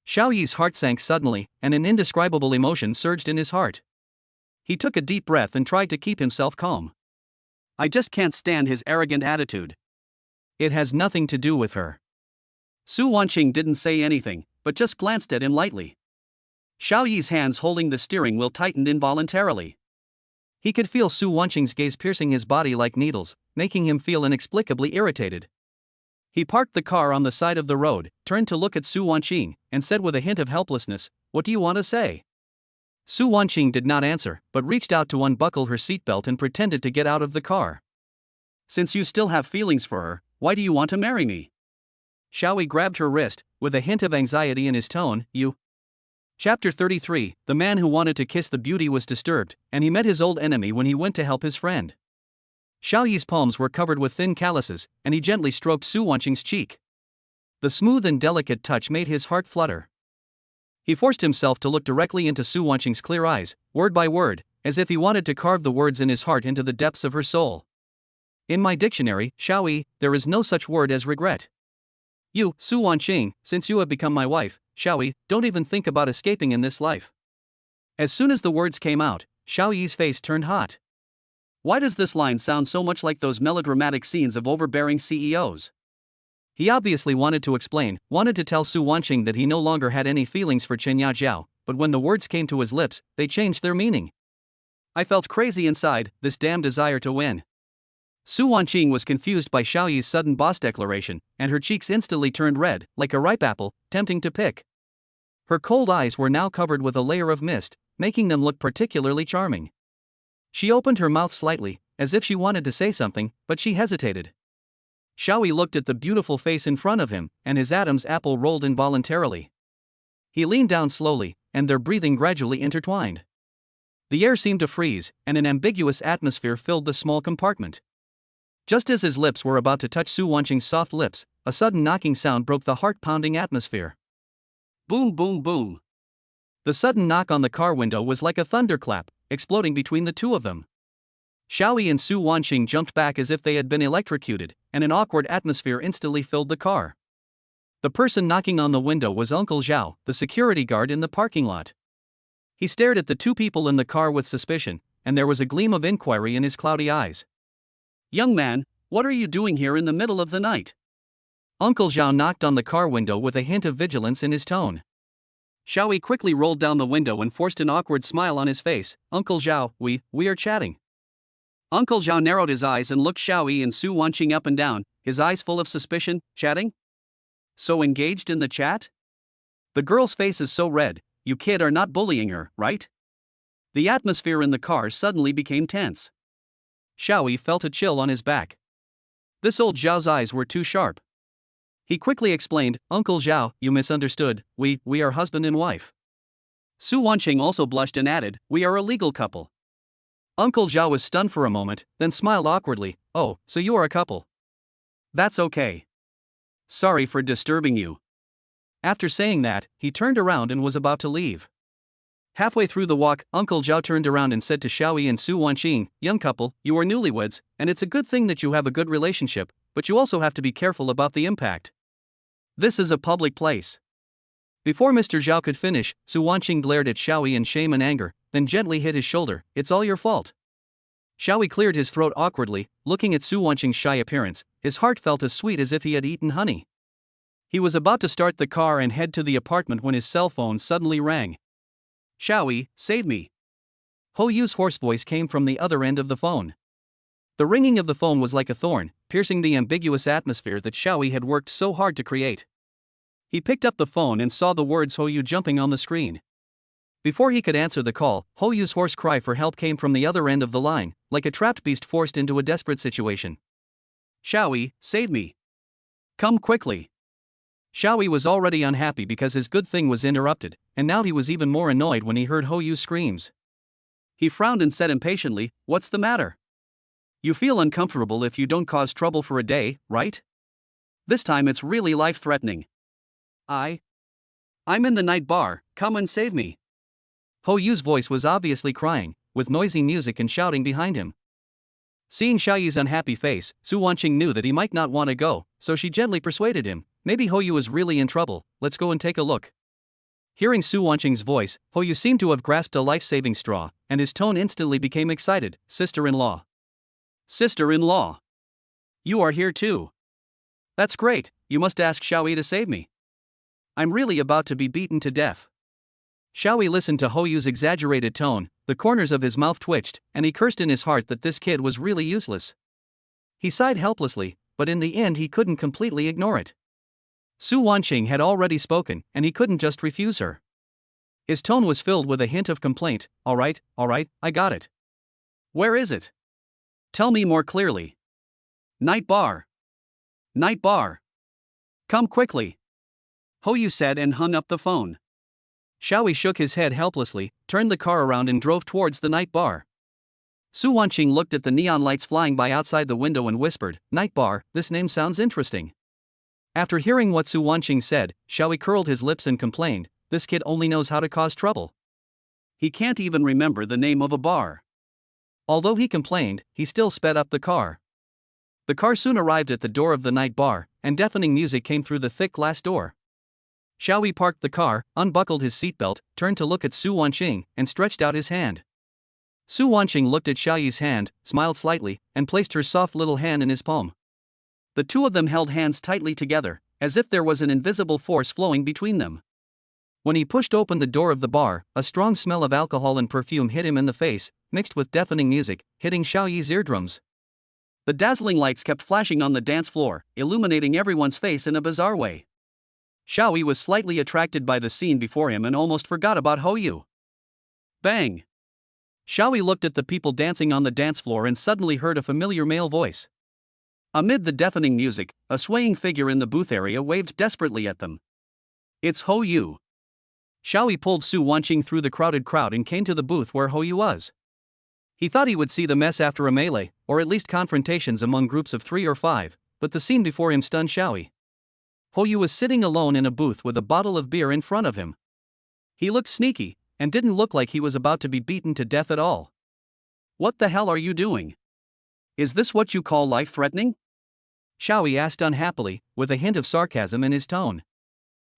Xiao Yi's heart sank suddenly, and an indescribable emotion surged in his heart. He took a deep breath and tried to keep himself calm. I just can't stand his arrogant attitude. It has nothing to do with her. Su Wanqing didn't say anything, but just glanced at him lightly. Xiao Yi's hands holding the steering wheel tightened involuntarily. He could feel Su Wanqing's gaze piercing his body like needles, making him feel inexplicably irritated. He parked the car on the side of the road, turned to look at Su Wanqing, and said with a hint of helplessness, What do you want to say? Su Wanqing did not answer, but reached out to unbuckle her seatbelt and pretended to get out of the car. Since you still have feelings for her, why do you want to marry me? Xiao Yi grabbed her wrist, with a hint of anxiety in his tone, You. Chapter 33, The man who wanted to kiss the beauty was disturbed, and he met his old enemy when he went to help his friend. Xiao Yi's palms were covered with thin calluses, and he gently stroked Su Wanqing's cheek. The smooth and delicate touch made his heart flutter. He forced himself to look directly into Su Wanqing's clear eyes, word by word, as if he wanted to carve the words in his heart into the depths of her soul. In my dictionary, Xiao Yi, there is no such word as regret. You, Su Wanqing, since you have become my wife, Xiao Yi, don't even think about escaping in this life. As soon as the words came out, Xiao Yi's face turned hot. Why does this line sound so much like those melodramatic scenes of overbearing CEOs? He obviously wanted to explain, wanted to tell Su Wanqing that he no longer had any feelings for Chen Yajiao, but when the words came to his lips, they changed their meaning. I felt crazy inside, this damn desire to win. Su Wanqing was confused by Xiaoyi's sudden boss declaration, and her cheeks instantly turned red, like a ripe apple, tempting to pick. Her cold eyes were now covered with a layer of mist, making them look particularly charming. She opened her mouth slightly, as if she wanted to say something, but she hesitated. Xiaoyi looked at the beautiful face in front of him, and his Adam's apple rolled involuntarily. He leaned down slowly, and their breathing gradually intertwined. The air seemed to freeze, and an ambiguous atmosphere filled the small compartment. Just as his lips were about to touch Su Wanqing's soft lips, a sudden knocking sound broke the heart-pounding atmosphere. Boom, boom, boom. The sudden knock on the car window was like a thunderclap, exploding between the two of them. Xiaoyi and Su Wanqing jumped back as if they had been electrocuted, and an awkward atmosphere instantly filled the car. The person knocking on the window was Uncle Zhao, the security guard in the parking lot. He stared at the two people in the car with suspicion, and there was a gleam of inquiry in his cloudy eyes. "Young man, what are you doing here in the middle of the night?" Uncle Zhao knocked on the car window with a hint of vigilance in his tone. Xiaoyi quickly rolled down the window and forced an awkward smile on his face. "Uncle Zhao, we are chatting." Uncle Zhao narrowed his eyes and looked Xiaoyi and Su Wanqing up and down, his eyes full of suspicion. "Chatting? So engaged in the chat? The girl's face is so red, you kid are not bullying her, right?" The atmosphere in the car suddenly became tense. Xiaoyi felt a chill on his back. This old Zhao's eyes were too sharp. He quickly explained, "Uncle Zhao, you misunderstood, we are husband and wife." Su Wanqing also blushed and added, "We are a legal couple." Uncle Zhao was stunned for a moment, then smiled awkwardly. "Oh, so you are a couple. That's okay. Sorry for disturbing you." After saying that, he turned around and was about to leave. Halfway through the walk, Uncle Zhao turned around and said to Xiaoyi and Su Wanqing, "Young couple, you are newlyweds, and it's a good thing that you have a good relationship, but you also have to be careful about the impact. This is a public place." Before Mr. Zhao could finish, Su Wanqing glared at Xiaoyi in shame and anger, then gently hit his shoulder. "It's all your fault." Xiaoyi cleared his throat awkwardly, looking at Su Wanqing's shy appearance. His heart felt as sweet as if he had eaten honey. He was about to start the car and head to the apartment when his cell phone suddenly rang. "Xiaoyi, save me." Ho Yu's hoarse voice came from the other end of the phone. The ringing of the phone was like a thorn, piercing the ambiguous atmosphere that Xiaoyi had worked so hard to create. He picked up the phone and saw the words Ho Yu jumping on the screen. Before he could answer the call, Ho Yu's hoarse cry for help came from the other end of the line, like a trapped beast forced into a desperate situation. "Xiaoyi, save me. Come quickly." Xiaoyi was already unhappy because his good thing was interrupted, and now he was even more annoyed when he heard Ho Yu's screams. He frowned and said impatiently, "What's the matter? You feel uncomfortable if you don't cause trouble for a day, right? This time it's really life-threatening." I'm in the night bar, come and save me." Ho Yu's voice was obviously crying, with noisy music and shouting behind him. Seeing Xiaoyi's unhappy face, Su Wanqing knew that he might not want to go, so she gently persuaded him, "Maybe Ho Yu is really in trouble, let's go and take a look." Hearing Su Wanqing's voice, Ho Yu seemed to have grasped a life-saving straw, and his tone instantly became excited. "Sister-in-law. Sister-in-law. You are here too. That's great, you must ask Xiaoyi to save me. I'm really about to be beaten to death." Xiaoyi listened to Ho Yu's exaggerated tone, the corners of his mouth twitched, and he cursed in his heart that this kid was really useless. He sighed helplessly, but in the end he couldn't completely ignore it. Su Wanqing had already spoken, and he couldn't just refuse her. His tone was filled with a hint of complaint. All right, I got it. Where is it? Tell me more clearly." Night bar. Night bar. Come quickly." Ho Yu said and hung up the phone. Xiaoyi shook his head helplessly, turned the car around and drove towards the night bar. Su Wanqing looked at the neon lights flying by outside the window and whispered, "Night bar, this name sounds interesting." After hearing what Su Wanqing said, Xiaoyi curled his lips and complained, "This kid only knows how to cause trouble. He can't even remember the name of a bar." Although he complained, he still sped up the car. The car soon arrived at the door of the night bar, and deafening music came through the thick glass door. Xiaoyi parked the car, unbuckled his seatbelt, turned to look at Su Wanqing, and stretched out his hand. Su Wanqing looked at Xiaoyi's hand, smiled slightly, and placed her soft little hand in his palm. The two of them held hands tightly together, as if there was an invisible force flowing between them. When he pushed open the door of the bar, a strong smell of alcohol and perfume hit him in the face, mixed with deafening music, hitting Xiao Yi's eardrums. The dazzling lights kept flashing on the dance floor, illuminating everyone's face in a bizarre way. Xiao Yi was slightly attracted by the scene before him and almost forgot about Hou Yu. Bang! Xiao Yi looked at the people dancing on the dance floor and suddenly heard a familiar male voice. Amid the deafening music, a swaying figure in the booth area waved desperately at them. It's Hou Yu. Xiao Yi pulled Su Wanqing through the crowded crowd and came to the booth where Hou Yu was. He thought he would see the mess after a melee, or at least confrontations among groups of 3 or 5, but the scene before him stunned Xiao Yi. Hou Yu was sitting alone in a booth with a bottle of beer in front of him. He looked sneaky, and didn't look like he was about to be beaten to death at all. What the hell are you doing? Is this what you call life-threatening? Xiao Yi asked unhappily, with a hint of sarcasm in his tone.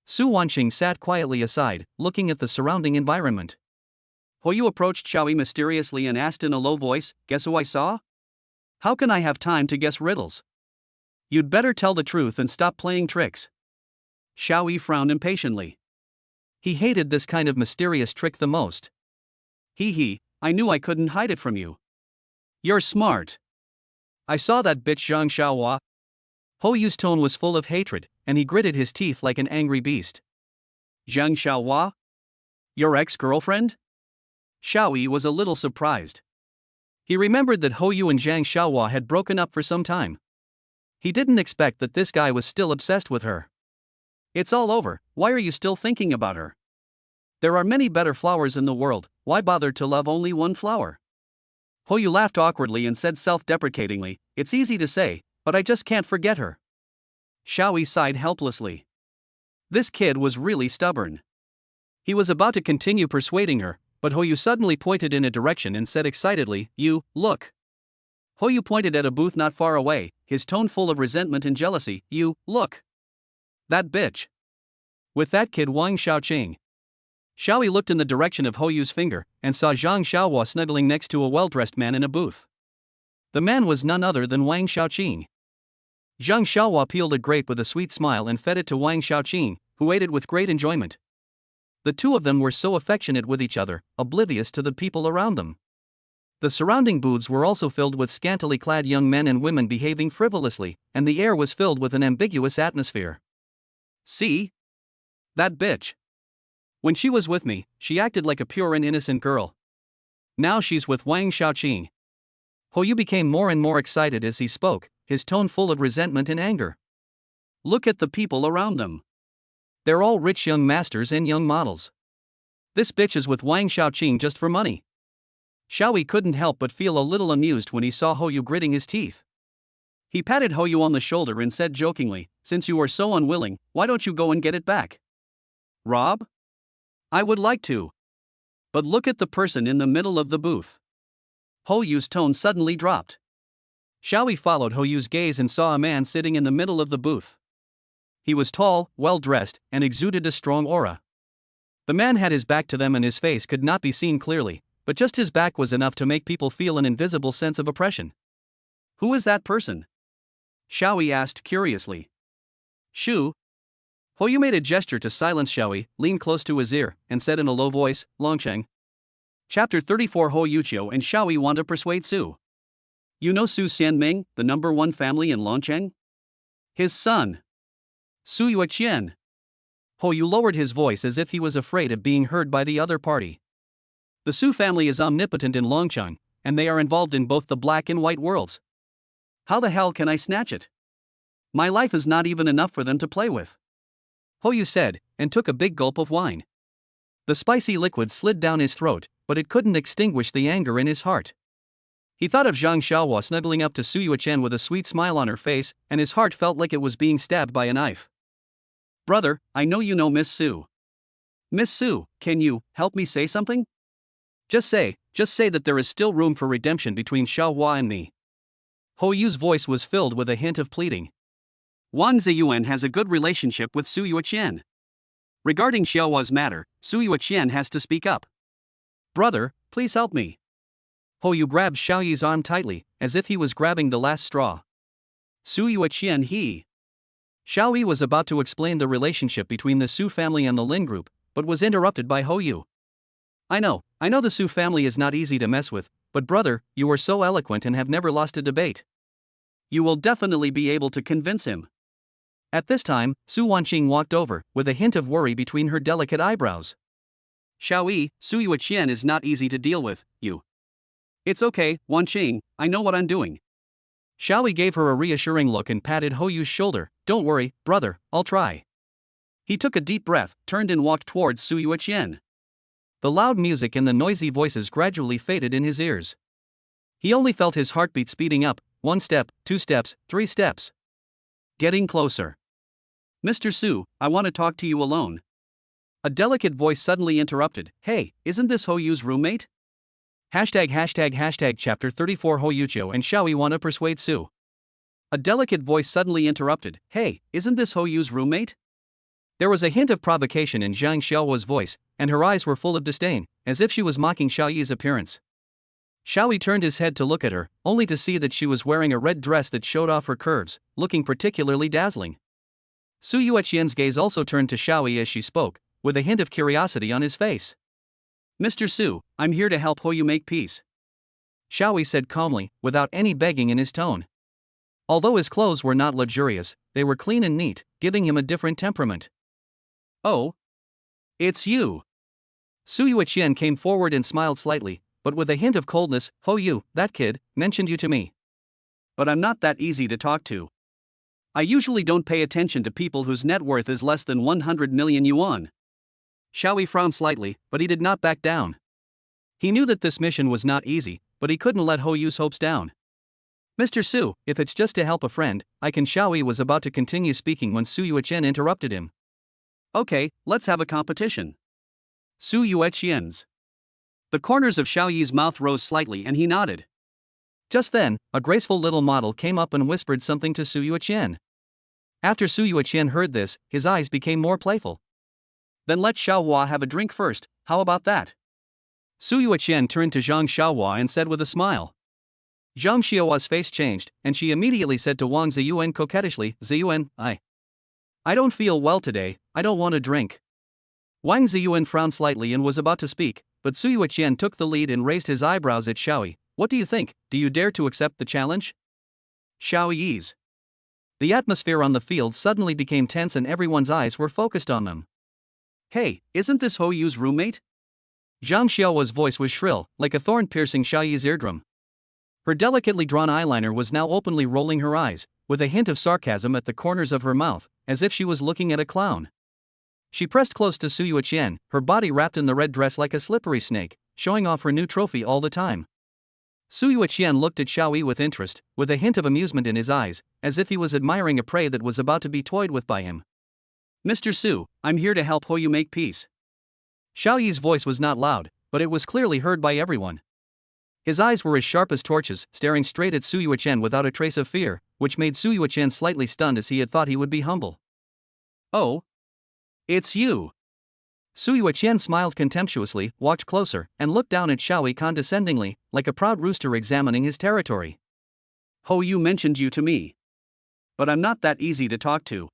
Su Wanqing sat quietly aside, looking at the surrounding environment. Hou Yu approached Xiao Yi mysteriously and asked in a low voice, "Guess who I saw? How can I have time to guess riddles? You'd better tell the truth and stop playing tricks." Xiao Yi frowned impatiently. He hated this kind of mysterious trick the most. I knew I couldn't hide it from you. You're smart. I saw that bitch Zhang Xiaohua. Hou Yu's tone was full of hatred, and he gritted his teeth like an angry beast. Zhang Xiaohua? Your ex-girlfriend? Xiao Yi was a little surprised. He remembered that Hou Yu and Zhang Xiaohua had broken up for some time. He didn't expect that this guy was still obsessed with her. It's all over, why are you still thinking about her? There are many better flowers in the world, why bother to love only one flower? Hou Yu laughed awkwardly and said self-deprecatingly, "It's easy to say, but I just can't forget her." Xiao Yi sighed helplessly. This kid was really stubborn. He was about to continue persuading her, but Hou Yu suddenly pointed in a direction and said excitedly, "You, look." Hou Yu pointed at a booth not far away, his tone full of resentment and jealousy. "You, look. That bitch. With that kid Wang Xiaoqing." Xiao Yi looked in the direction of Hou Yu's finger, and saw Zhang Xiaohua snuggling next to a well-dressed man in a booth. The man was none other than Wang Xiaoqing. Zhang Xiaohua peeled a grape with a sweet smile and fed it to Wang Xiaoqing, who ate it with great enjoyment. The two of them were so affectionate with each other, oblivious to the people around them. The surrounding booths were also filled with scantily clad young men and women behaving frivolously, and the air was filled with an ambiguous atmosphere. See? That bitch. When she was with me, she acted like a pure and innocent girl. Now she's with Wang Xiaoqing. Hou Yu became more and more excited as he spoke, his tone full of resentment and anger. Look at the people around them. They're all rich young masters and young models. This bitch is with Wang Xiaoqing just for money. Xiao Yi couldn't help but feel a little amused when he saw Hou Yu gritting his teeth. He patted Hou Yu on the shoulder and said jokingly, "Since you are so unwilling, why don't you go and get it back? Rob? I would like to. But look at the person in the middle of the booth." Hou Yu's tone suddenly dropped. Xiao Yi followed Hou Yu's gaze and saw a man sitting in the middle of the booth. He was tall, well-dressed, and exuded a strong aura. The man had his back to them and his face could not be seen clearly, but just his back was enough to make people feel an invisible sense of oppression. Who is that person? Xiao Yi asked curiously. Shu. Hou Yu made a gesture to silence Xiao Yi, leaned close to his ear, and said in a low voice, "Longcheng." Chapter 34. Hou Yuqiu and Xiao Yi want to persuade Su. You know Su Xianming, the #1 family in Longcheng? His son. Su Yuqian. Hou Yu lowered his voice as if he was afraid of being heard by the other party. The Su family is omnipotent in Longcheng, and they are involved in both the black and white worlds. How the hell can I snatch it? My life is not even enough for them to play with. Hou Yu said, and took a big gulp of wine. The spicy liquid slid down his throat, but it couldn't extinguish the anger in his heart. He thought of Zhang Xiaohua snuggling up to Su Yuqian with a sweet smile on her face, and his heart felt like it was being stabbed by a knife. Brother, I know you know Miss Su. Miss Su, can you help me say something? Just say that there is still room for redemption between Xiaohua and me. Hou Yu's voice was filled with a hint of pleading. Wang Ziyuan has a good relationship with Su Yuqian. Regarding Xiaohua's matter, Su Yuqian has to speak up. Brother, please help me. Hou Yu grabbed Xiao Yi's arm tightly, as if he was grabbing the last straw. Su Yuqian he. Xiao Yi was about to explain the relationship between the Su family and the Lin group, but was interrupted by Hou Yu. I know the Su family is not easy to mess with, but brother, you are so eloquent and have never lost a debate. You will definitely be able to convince him. At this time, Su Wanqing walked over, with a hint of worry between her delicate eyebrows. Xiaoyi, Su Yuqian is not easy to deal with, you. It's okay, Wanqing, I know what I'm doing. Xiaoyi gave her a reassuring look and patted Hou Yu's shoulder. Don't worry, brother, I'll try. He took a deep breath, turned and walked towards Su Yuqian. The loud music and the noisy voices gradually faded in his ears. He only felt his heartbeat speeding up, 1 step, 2 steps, 3 steps. Getting closer. Mr. Su, I want to talk to you alone. A delicate voice suddenly interrupted. Hey, isn't this Hou Yu's roommate? Chapter 34 Hou Yuqiu and Xiaoyi want to persuade Su. A delicate voice suddenly interrupted. Hey, isn't this Hou Yu's roommate? There was a hint of provocation in Zhang Xiaohua's voice, and her eyes were full of disdain, as if she was mocking Xiaoyi's appearance. Xiaoyi turned his head to look at her, only to see that she was wearing a red dress that showed off her curves, looking particularly dazzling. Su Yuqian's gaze also turned to Xiaoyi as she spoke, with a hint of curiosity on his face. Mr. Su, I'm here to help Hou Yu make peace. Xiaoyi said calmly, without any begging in his tone. Although his clothes were not luxurious, they were clean and neat, giving him a different temperament. Oh? It's you. Su Yuqian came forward and smiled slightly, but with a hint of coldness. Hou Yu, that kid, mentioned you to me. But I'm not that easy to talk to. I usually don't pay attention to people whose net worth is less than 100 million yuan. Xiaoyi frowned slightly, but he did not back down. He knew that this mission was not easy, but he couldn't let Hou Yu's hopes down. Mr. Su, if it's just to help a friend, I can. Xiaoyi was about to continue speaking when Su Yuqian interrupted him. Okay, let's have a competition. Su Yuqian's. The corners of Xiaoyi's mouth rose slightly and he nodded. Just then, a graceful little model came up and whispered something to Su Yuqian. After Su Yuqian heard this, his eyes became more playful. Then let Xiaohua have a drink first, how about that? Su Yuqian turned to Zhang Xiaohua and said with a smile. Zhang Xiaohua's face changed, and she immediately said to Wang Ziyuan coquettishly, Ziyuan, I don't feel well today, I don't want to drink. Wang Ziyuan frowned slightly and was about to speak, but Su Yuqian took the lead and raised his eyebrows at Xiaoyi. What do you think, do you dare to accept the challenge? Xiaoyi's. The atmosphere on the field suddenly became tense and everyone's eyes were focused on them. Hey, isn't this Hou Yu's roommate? Zhang Xiaohua's voice was shrill, like a thorn piercing Xiaoyi's eardrum. Her delicately drawn eyeliner was now openly rolling her eyes, with a hint of sarcasm at the corners of her mouth, as if she was looking at a clown. She pressed close to Su Yuqian, her body wrapped in the red dress like a slippery snake, showing off her new trophy all the time. Su Yuqian looked at Xiaoyi with interest, with a hint of amusement in his eyes, as if he was admiring a prey that was about to be toyed with by him. Mr. Su, I'm here to help Hou Yu make peace. Xiaoyi's voice was not loud, but it was clearly heard by everyone. His eyes were as sharp as torches, staring straight at Su Yuqian without a trace of fear, which made Su Yuqian slightly stunned as he had thought he would be humble. Oh? It's you. Su Yuqian smiled contemptuously, walked closer, and looked down at Xiaoyi condescendingly, like a proud rooster examining his territory. Hou Yu mentioned you to me. But I'm not that easy to talk to.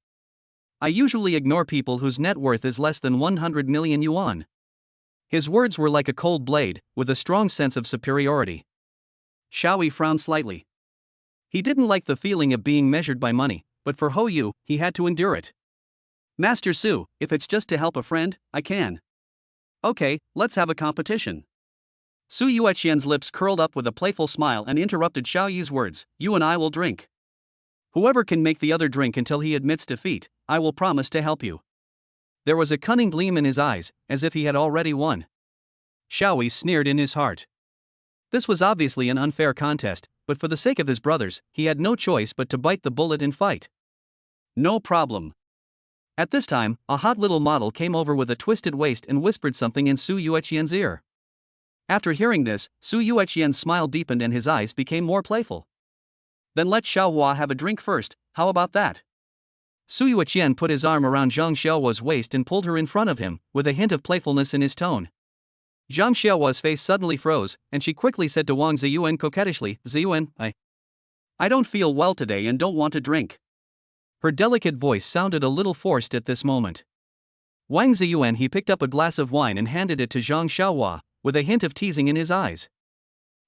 I usually ignore people whose net worth is less than 100 million yuan. His words were like a cold blade, with a strong sense of superiority. Xiaoyi frowned slightly. He didn't like the feeling of being measured by money, but for Hou Yu, he had to endure it. Master Su, if it's just to help a friend, I can. Okay, let's have a competition. Su Yuqian's lips curled up with a playful smile and interrupted Xiaoyi's words. You and I will drink. Whoever can make the other drink until he admits defeat, I will promise to help you. There was a cunning gleam in his eyes, as if he had already won. Xiaoyi sneered in his heart. This was obviously an unfair contest, but for the sake of his brothers, he had no choice but to bite the bullet and fight. No problem. At this time, a hot little model came over with a twisted waist and whispered something in Su Yuqian's ear. After hearing this, Su Yuqian's smile deepened and his eyes became more playful. Then let Xiaohua have a drink first, how about that? Su Yuqian put his arm around Zhang Xiaohua's waist and pulled her in front of him, with a hint of playfulness in his tone. Zhang Xiaohua's face suddenly froze, and she quickly said to Wang Ziyuan coquettishly, Ziyuan, I don't feel well today and don't want to drink. Her delicate voice sounded a little forced at this moment. Wang Ziyuan he picked up a glass of wine and handed it to Zhang Xiaohua, with a hint of teasing in his eyes.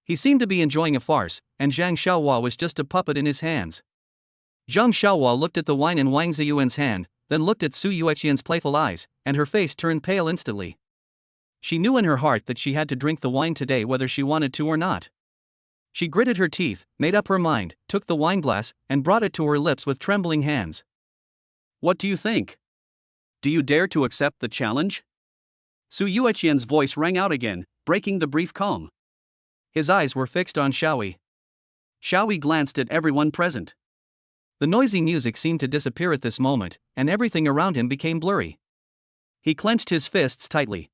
He seemed to be enjoying a farce, and Zhang Xiaohua was just a puppet in his hands. Zhang Xiaohua looked at the wine in Wang Ziyuan's hand, then looked at Su Yueqian's playful eyes, and her face turned pale instantly. She knew in her heart that she had to drink the wine today whether she wanted to or not. She gritted her teeth, made up her mind, took the wineglass, and brought it to her lips with trembling hands. "What do you think? Do you dare to accept the challenge?" Su Yueqian's voice rang out again, breaking the brief calm. His eyes were fixed on Xiaoyi. Xiaoyi glanced at everyone present. The noisy music seemed to disappear at this moment, and everything around him became blurry. He clenched his fists tightly.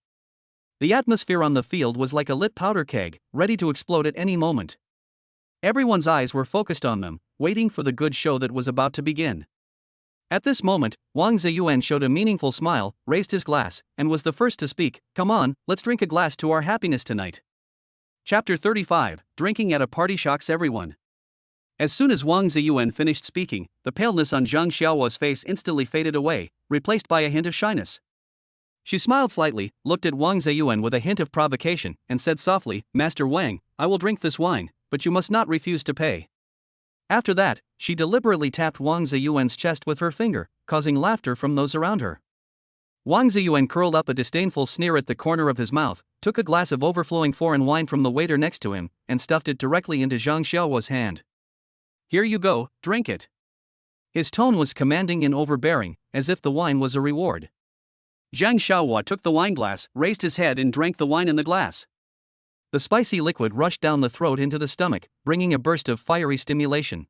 The atmosphere on the field was like a lit powder keg, ready to explode at any moment. Everyone's eyes were focused on them, waiting for the good show that was about to begin. At this moment, Wang Ziyuan showed a meaningful smile, raised his glass, and was the first to speak. "Come on, let's drink a glass to our happiness tonight." Chapter 35, Drinking at a Party Shocks Everyone. As soon as Wang Ziyuan finished speaking, the paleness on Zhang Xiaohua's face instantly faded away, replaced by a hint of shyness. She smiled slightly, looked at Wang Ziyuan with a hint of provocation, and said softly, "Master Wang, I will drink this wine, but you must not refuse to pay." After that, she deliberately tapped Wang Ziyuan's chest with her finger, causing laughter from those around her. Wang Ziyuan curled up a disdainful sneer at the corner of his mouth, took a glass of overflowing foreign wine from the waiter next to him, and stuffed it directly into Zhang Xiaohua's hand. "Here you go, drink it." His tone was commanding and overbearing, as if the wine was a reward. Zhang Xiaohua took the wineglass, raised his head and drank the wine in the glass. The spicy liquid rushed down the throat into the stomach, bringing a burst of fiery stimulation.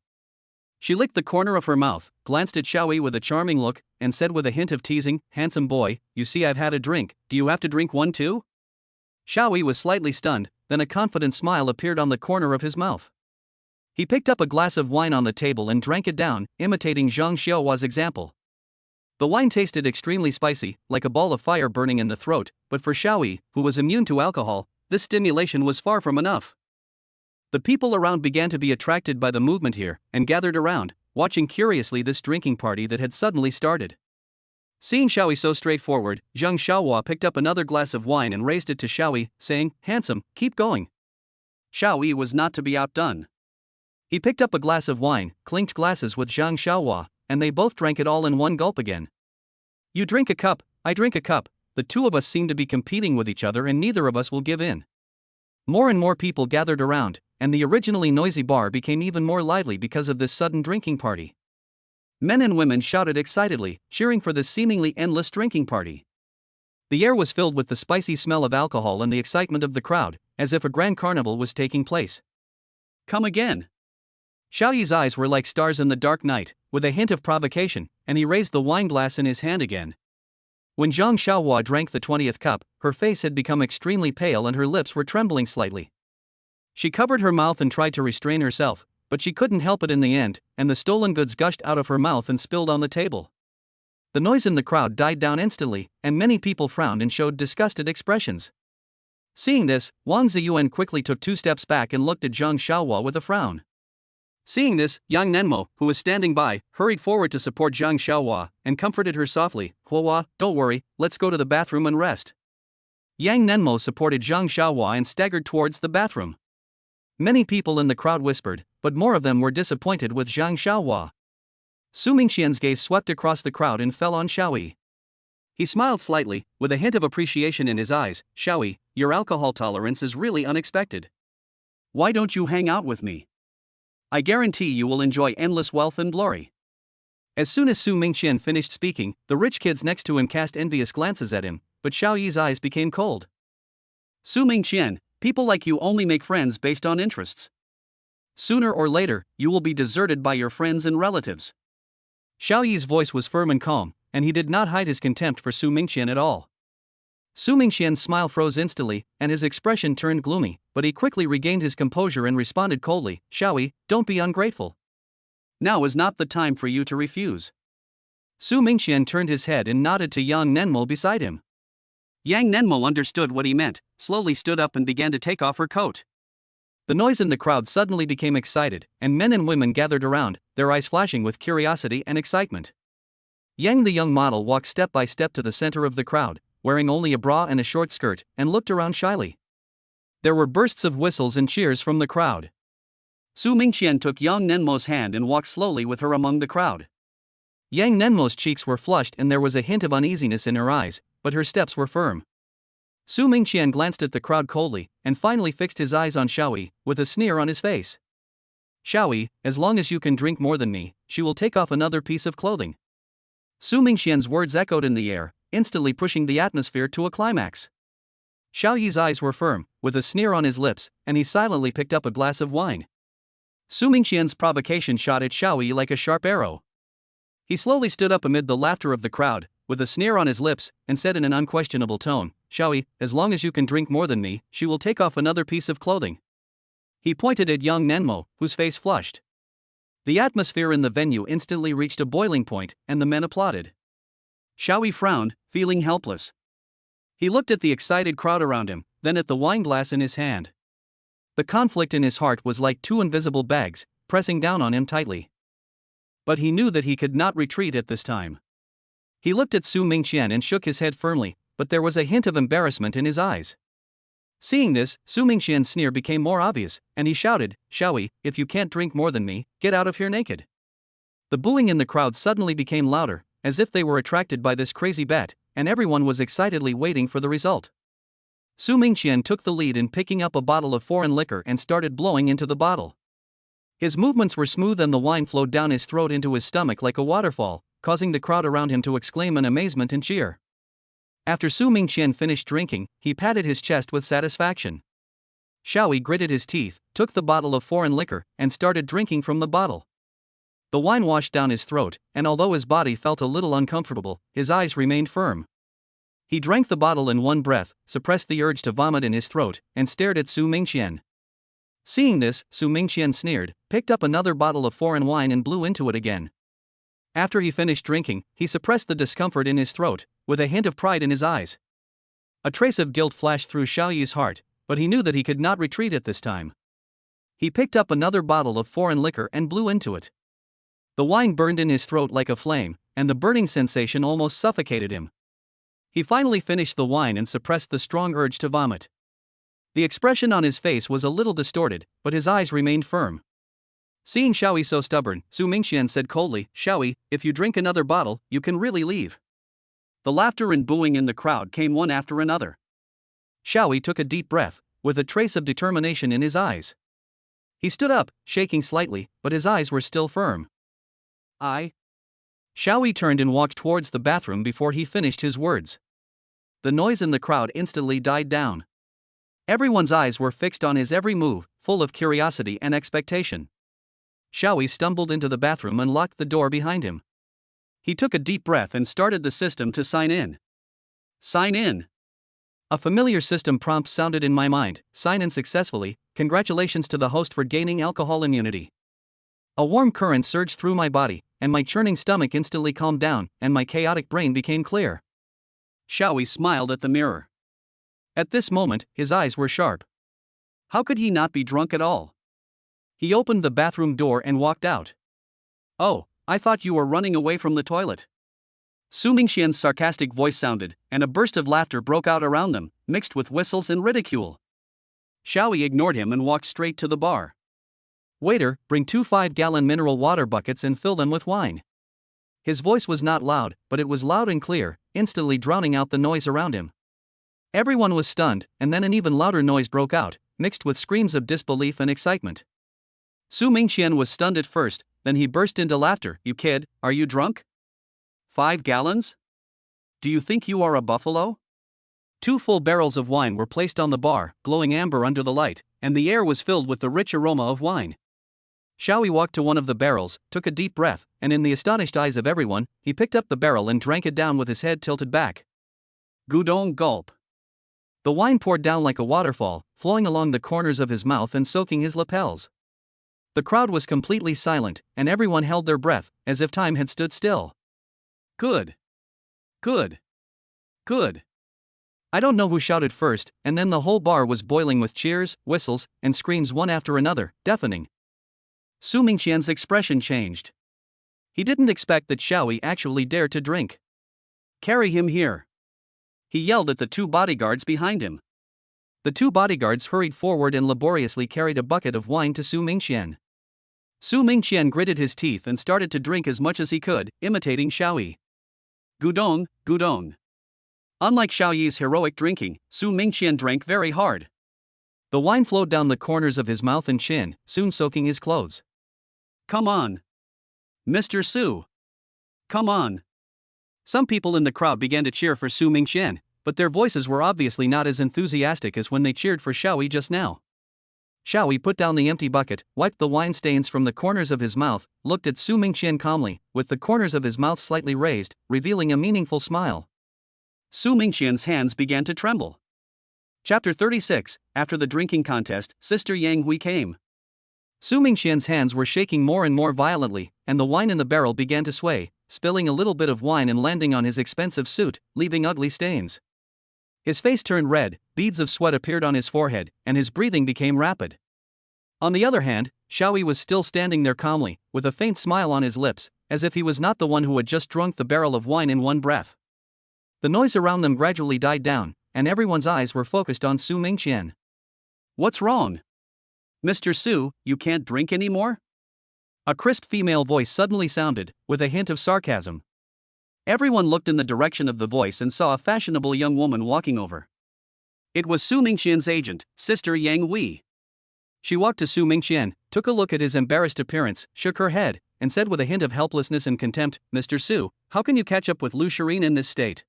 She licked the corner of her mouth, glanced at Xiaoyi with a charming look, and said with a hint of teasing, "Handsome boy, you see I've had a drink, do you have to drink one too?" Xiaoyi was slightly stunned, then a confident smile appeared on the corner of his mouth. He picked up a glass of wine on the table and drank it down, imitating Zhang Xiaohua's example. The wine tasted extremely spicy, like a ball of fire burning in the throat, but for Xiaoyi, who was immune to alcohol, this stimulation was far from enough. The people around began to be attracted by the movement here, and gathered around, watching curiously this drinking party that had suddenly started. Seeing Xiaoyi so straightforward, Zhang Xiaohua picked up another glass of wine and raised it to Xiaoyi, saying, "Handsome, keep going." Xiaoyi was not to be outdone. He picked up a glass of wine, clinked glasses with Zhang Xiaohua, and they both drank it all in one gulp again. "You drink a cup, I drink a cup, the two of us seem to be competing with each other and neither of us will give in." More and more people gathered around, and the originally noisy bar became even more lively because of this sudden drinking party. Men and women shouted excitedly, cheering for this seemingly endless drinking party. The air was filled with the spicy smell of alcohol and the excitement of the crowd, as if a grand carnival was taking place. "Come again." Xiaoyi's eyes were like stars in the dark night, with a hint of provocation, and he raised the wineglass in his hand again. When Zhang Xiaohua drank the 20th cup, her face had become extremely pale and her lips were trembling slightly. She covered her mouth and tried to restrain herself, but she couldn't help it in the end, and the stolen goods gushed out of her mouth and spilled on the table. The noise in the crowd died down instantly, and many people frowned and showed disgusted expressions. Seeing this, Wang Ziyuan quickly took 2 steps back and looked at Zhang Xiaohua with a frown. Seeing this, Yang Nenmo, who was standing by, hurried forward to support Zhang Xiaohua, and comforted her softly, "Huahua, don't worry, let's go to the bathroom and rest." Yang Nenmo supported Zhang Xiaohua and staggered towards the bathroom. Many people in the crowd whispered, but more of them were disappointed with Zhang Xiaohua. Su Mingqian's gaze swept across the crowd and fell on Xiaoyi. He smiled slightly, with a hint of appreciation in his eyes. "Xiaoyi, your alcohol tolerance is really unexpected. Why don't you hang out with me? I guarantee you will enjoy endless wealth and glory." As soon as Su Mingqian finished speaking, the rich kids next to him cast envious glances at him, but Xiaoyi's eyes became cold. "Su Mingqian, people like you only make friends based on interests. Sooner or later, you will be deserted by your friends and relatives." Xiaoyi's voice was firm and calm, and he did not hide his contempt for Su Mingqian at all. Su Mingqian's smile froze instantly, and his expression turned gloomy, but he quickly regained his composure and responded coldly, "Xiaoyi, don't be ungrateful. Now is not the time for you to refuse." Su Mingqian turned his head and nodded to Yang Nenmo beside him. Yang Nenmo understood what he meant, slowly stood up and began to take off her coat. The noise in the crowd suddenly became excited, and men and women gathered around, their eyes flashing with curiosity and excitement. Yang, the young model, walked step by step to the center of the crowd, wearing only a bra and a short skirt, and looked around shyly. There were bursts of whistles and cheers from the crowd. Su Mingqian took Yang Nenmo's hand and walked slowly with her among the crowd. Yang Nenmo's cheeks were flushed and there was a hint of uneasiness in her eyes, but her steps were firm. Su Mingqian glanced at the crowd coldly, and finally fixed his eyes on Xiaoyi, with a sneer on his face. Xiaoyi, as long as you can drink more than me, she will take off another piece of clothing. Su Mingqian's words echoed in the air, instantly pushing the atmosphere to a climax. Xiaoyi's eyes were firm, with a sneer on his lips, and he silently picked up a glass of wine. Su Mingqian's provocation shot at Xiaoyi like a sharp arrow. He slowly stood up amid the laughter of the crowd, with a sneer on his lips, and said in an unquestionable tone, "Xiaoyi, as long as you can drink more than me, she will take off another piece of clothing." He pointed at young Nenmo, whose face flushed. The atmosphere in the venue instantly reached a boiling point, and the men applauded. Xiaoyi frowned, feeling helpless. He looked at the excited crowd around him, then at the wine glass in his hand. The conflict in his heart was like two invisible bags, pressing down on him tightly. But he knew that he could not retreat at this time. He looked at Su Mingqian and shook his head firmly, but there was a hint of embarrassment in his eyes. Seeing this, Su Mingqian's sneer became more obvious, and he shouted, "Xiaoyi, if you can't drink more than me, get out of here naked." The booing in the crowd suddenly became louder, as if they were attracted by this crazy bet, and everyone was excitedly waiting for the result. Su Mingqian took the lead in picking up a bottle of foreign liquor and started blowing into the bottle. His movements were smooth and the wine flowed down his throat into his stomach like a waterfall, causing the crowd around him to exclaim in amazement and cheer. After Su Mingqian finished drinking, he patted his chest with satisfaction. Xiaoyi gritted his teeth, took the bottle of foreign liquor, and started drinking from the bottle. The wine washed down his throat, and although his body felt a little uncomfortable, his eyes remained firm. He drank the bottle in one breath, suppressed the urge to vomit in his throat, and stared at Su Mingqian. Seeing this, Su Mingqian sneered, picked up another bottle of foreign wine and blew into it again. After he finished drinking, he suppressed the discomfort in his throat, with a hint of pride in his eyes. A trace of guilt flashed through Xiaoyi's heart, but he knew that he could not retreat at this time. He picked up another bottle of foreign liquor and blew into it. The wine burned in his throat like a flame, and the burning sensation almost suffocated him. He finally finished the wine and suppressed the strong urge to vomit. The expression on his face was a little distorted, but his eyes remained firm. Seeing Xiaoyi so stubborn, Su Mingqian said coldly, "Xiaoyi, if you drink another bottle, you can really leave." The laughter and booing in the crowd came one after another. Xiaoyi took a deep breath, with a trace of determination in his eyes. He stood up, shaking slightly, but his eyes were still firm. Xiaoyi turned and walked towards the bathroom before he finished his words. The noise in the crowd instantly died down. Everyone's eyes were fixed on his every move, full of curiosity and expectation. Xiaoyi stumbled into the bathroom and locked the door behind him. He took a deep breath and started the system to sign in. Sign in. A familiar system prompt sounded in my mind. Sign in successfully. Congratulations to the host for gaining alcohol immunity. A warm current surged through my body, and my churning stomach instantly calmed down, and my chaotic brain became clear. Xiaoyi smiled at the mirror. At this moment, his eyes were sharp. How could he not be drunk at all? He opened the bathroom door and walked out. "Oh, I thought you were running away from the toilet." Su Mingqian's sarcastic voice sounded, and a burst of laughter broke out around them, mixed with whistles and ridicule. Xiaoyi ignored him and walked straight to the bar. "Waiter, bring 2 5-gallon mineral water buckets and fill them with wine." His voice was not loud, but it was loud and clear, instantly drowning out the noise around him. Everyone was stunned, and then an even louder noise broke out, mixed with screams of disbelief and excitement. Su Mingqian was stunned at first, then he burst into laughter. "You kid, are you drunk? 5 gallons? Do you think you are a buffalo?" 2 full barrels of wine were placed on the bar, glowing amber under the light, and the air was filled with the rich aroma of wine. Xiaoyi walked to one of the barrels, took a deep breath, and in the astonished eyes of everyone, he picked up the barrel and drank it down with his head tilted back. Gudong gulp. The wine poured down like a waterfall, flowing along the corners of his mouth and soaking his lapels. The crowd was completely silent, and everyone held their breath, as if time had stood still. Good. Good. Good. I don't know who shouted first, and then the whole bar was boiling with cheers, whistles, and screams one after another, deafening. Su Mingqian's expression changed. He didn't expect that Xiaoyi actually dared to drink. "Carry him here," he yelled at the two bodyguards behind him. The two bodyguards hurried forward and laboriously carried a bucket of wine to Su Mingqian. Su Mingqian gritted his teeth and started to drink as much as he could, imitating Xiaoyi. Gudong, gudong. Unlike Xiaoyi's heroic drinking, Su Mingqian drank very hard. The wine flowed down the corners of his mouth and chin, soon soaking his clothes. "Come on, Mr. Su. Come on." Some people in the crowd began to cheer for Su Mingqian, but their voices were obviously not as enthusiastic as when they cheered for Xiaoyi just now. Xiaoyi put down the empty bucket, wiped the wine stains from the corners of his mouth, looked at Su Mingqian calmly, with the corners of his mouth slightly raised, revealing a meaningful smile. Su Mingqian's hands began to tremble. Chapter 36. After the drinking contest, Sister Yang Hui came. Su Mingqian's hands were shaking more and more violently, and the wine in the barrel began to sway, spilling a little bit of wine and landing on his expensive suit, leaving ugly stains. His face turned red, beads of sweat appeared on his forehead, and his breathing became rapid. On the other hand, Xiaoyi was still standing there calmly, with a faint smile on his lips, as if he was not the one who had just drunk the barrel of wine in one breath. The noise around them gradually died down, and everyone's eyes were focused on Su Mingqian. "What's wrong? Mr. Su, you can't drink anymore?" A crisp female voice suddenly sounded, with a hint of sarcasm. Everyone looked in the direction of the voice and saw a fashionable young woman walking over. It was Su Mingqian's agent, Sister Yang Hui. She walked to Su Mingqian, took a look at his embarrassed appearance, shook her head, and said with a hint of helplessness and contempt, "Mr. Su, how can you catch up with Lu Shirin in this state?"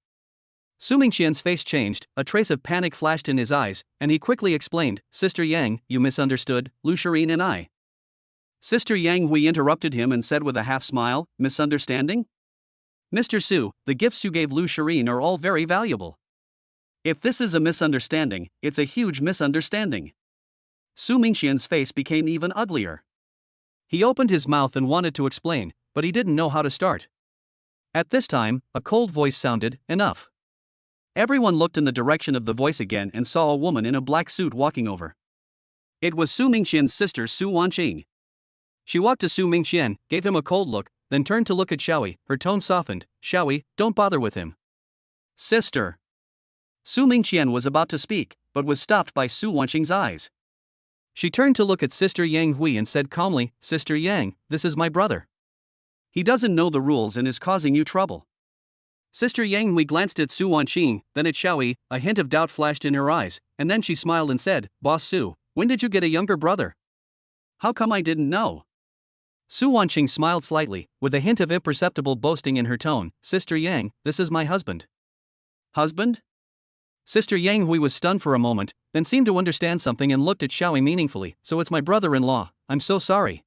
Su Mingqian's face changed, a trace of panic flashed in his eyes, and he quickly explained, "Sister Yang, you misunderstood, Lu Shirin and I." Sister Yang Hui interrupted him and said with a half-smile, "Misunderstanding? Mr. Su, the gifts you gave Lu Shirin are all very valuable. If this is a misunderstanding, it's a huge misunderstanding." Su Mingqian's face became even uglier. He opened his mouth and wanted to explain, but he didn't know how to start. At this time, a cold voice sounded, "Enough." Everyone looked in the direction of the voice again and saw a woman in a black suit walking over. It was Su Mingqian's sister Su Wanqing. She walked to Su Mingqian, gave him a cold look, then turned to look at Xiaoyi, her tone softened, "Xiaoyi, don't bother with him." "Sister." Su Mingqian was about to speak, but was stopped by Su Wanqing's eyes. She turned to look at Sister Yang Hui and said calmly, "Sister Yang, this is my brother. He doesn't know the rules and is causing you trouble." Sister Yang Hui glanced at Su Wanqing, then at Xiaoyi, a hint of doubt flashed in her eyes, and then she smiled and said, "Boss Su, when did you get a younger brother? How come I didn't know?" Su Wanqing smiled slightly, with a hint of imperceptible boasting in her tone, "Sister Yang, this is my husband." "Husband?" Sister Yang Hui was stunned for a moment, then seemed to understand something and looked at Xiaoyi meaningfully, "So it's my brother-in-law, I'm so sorry."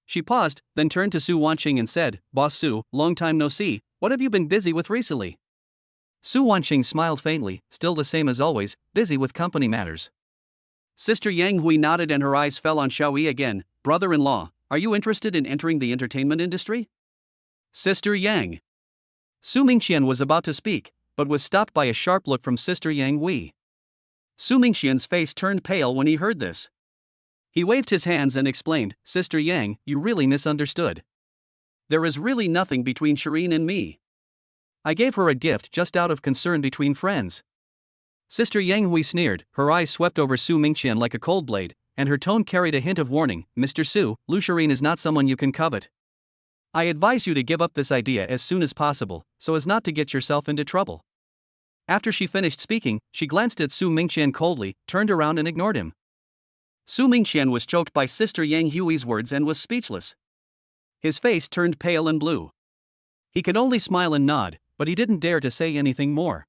She paused, then turned to Su Wanqing and said, "Boss Su, long time no see, what have you been busy with recently?" Su Wanqing smiled faintly, still the same as always, busy with company matters. Sister Yang Hui nodded and her eyes fell on Xiaoyi again. "Brother-in-law, are you interested in entering the entertainment industry?" "Sister Yang." Su Mingqian was about to speak, but was stopped by a sharp look from Sister Yang Hui. Su Mingqian's face turned pale when he heard this. He waved his hands and explained, "Sister Yang, you really misunderstood. There is really nothing between Shirin and me. I gave her a gift just out of concern between friends." Sister Yang Hui sneered, her eyes swept over Su Mingqian like a cold blade, and her tone carried a hint of warning, "Mr. Su, Lu Shirin is not someone you can covet. I advise you to give up this idea as soon as possible, so as not to get yourself into trouble." After she finished speaking, she glanced at Su Mingqian coldly, turned around and ignored him. Su Mingqian was choked by Sister Yang Hui's words and was speechless. His face turned pale and blue. He could only smile and nod, but he didn't dare to say anything more.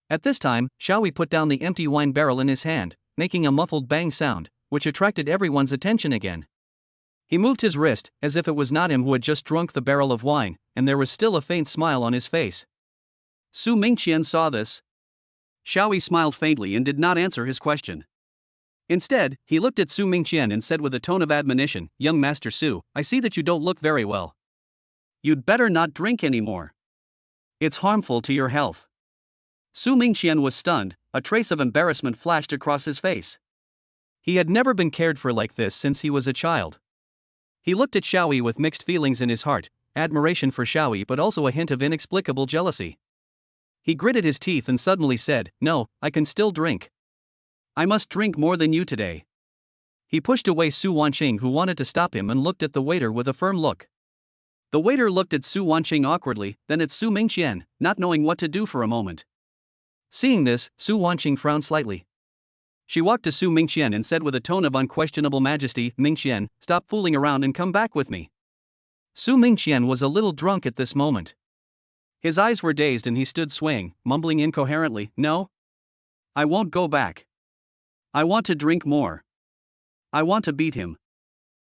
At this time, Xiaoyi put down the empty wine barrel in his hand, making a muffled bang sound, which attracted everyone's attention again. He moved his wrist, as if it was not him who had just drunk the barrel of wine, and there was still a faint smile on his face. Su Mingqian saw this. Xiaoyi smiled faintly and did not answer his question. Instead, he looked at Su Mingqian and said with a tone of admonition, "Young Master Su, I see that you don't look very well. You'd better not drink anymore. It's harmful to your health." Su Mingqian was stunned, a trace of embarrassment flashed across his face. He had never been cared for like this since he was a child. He looked at Xiaoyi with mixed feelings in his heart, admiration for Xiaoyi but also a hint of inexplicable jealousy. He gritted his teeth and suddenly said, "No, I can still drink. I must drink more than you today." He pushed away Su Wanqing, who wanted to stop him, and looked at the waiter with a firm look. The waiter looked at Su Wanqing awkwardly, then at Su Mingqian, not knowing what to do for a moment. Seeing this, Su Wanqing frowned slightly. She walked to Su Mingqian and said with a tone of unquestionable majesty, "Mingqian, stop fooling around and come back with me." Su Mingqian was a little drunk at this moment. His eyes were dazed and he stood swaying, mumbling incoherently, "No. I won't go back. I want to drink more. I want to beat him."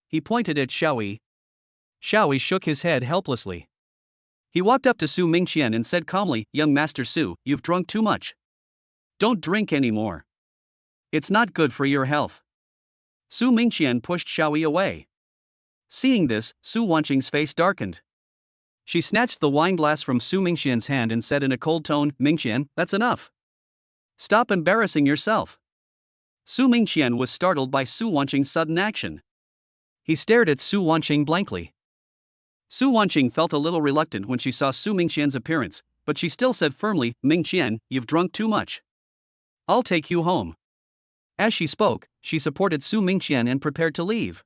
He pointed at Xiaoyi. Xiaoyi shook his head helplessly. He walked up to Su Mingqian and said calmly, "Young Master Su, you've drunk too much. Don't drink anymore. It's not good for your health." Su Mingqian pushed Xiaoyi away. Seeing this, Su Wanqing's face darkened. She snatched the wineglass from Su Mingqian's hand and said in a cold tone, "Mingqian, that's enough. Stop embarrassing yourself." Su Mingqian was startled by Su Wanqing's sudden action. He stared at Su Wanqing blankly. Su Wanqing felt a little reluctant when she saw Su Mingqian's appearance, but she still said firmly, "Mingqian, you've drunk too much. I'll take you home." As she spoke, she supported Su Mingqian and prepared to leave.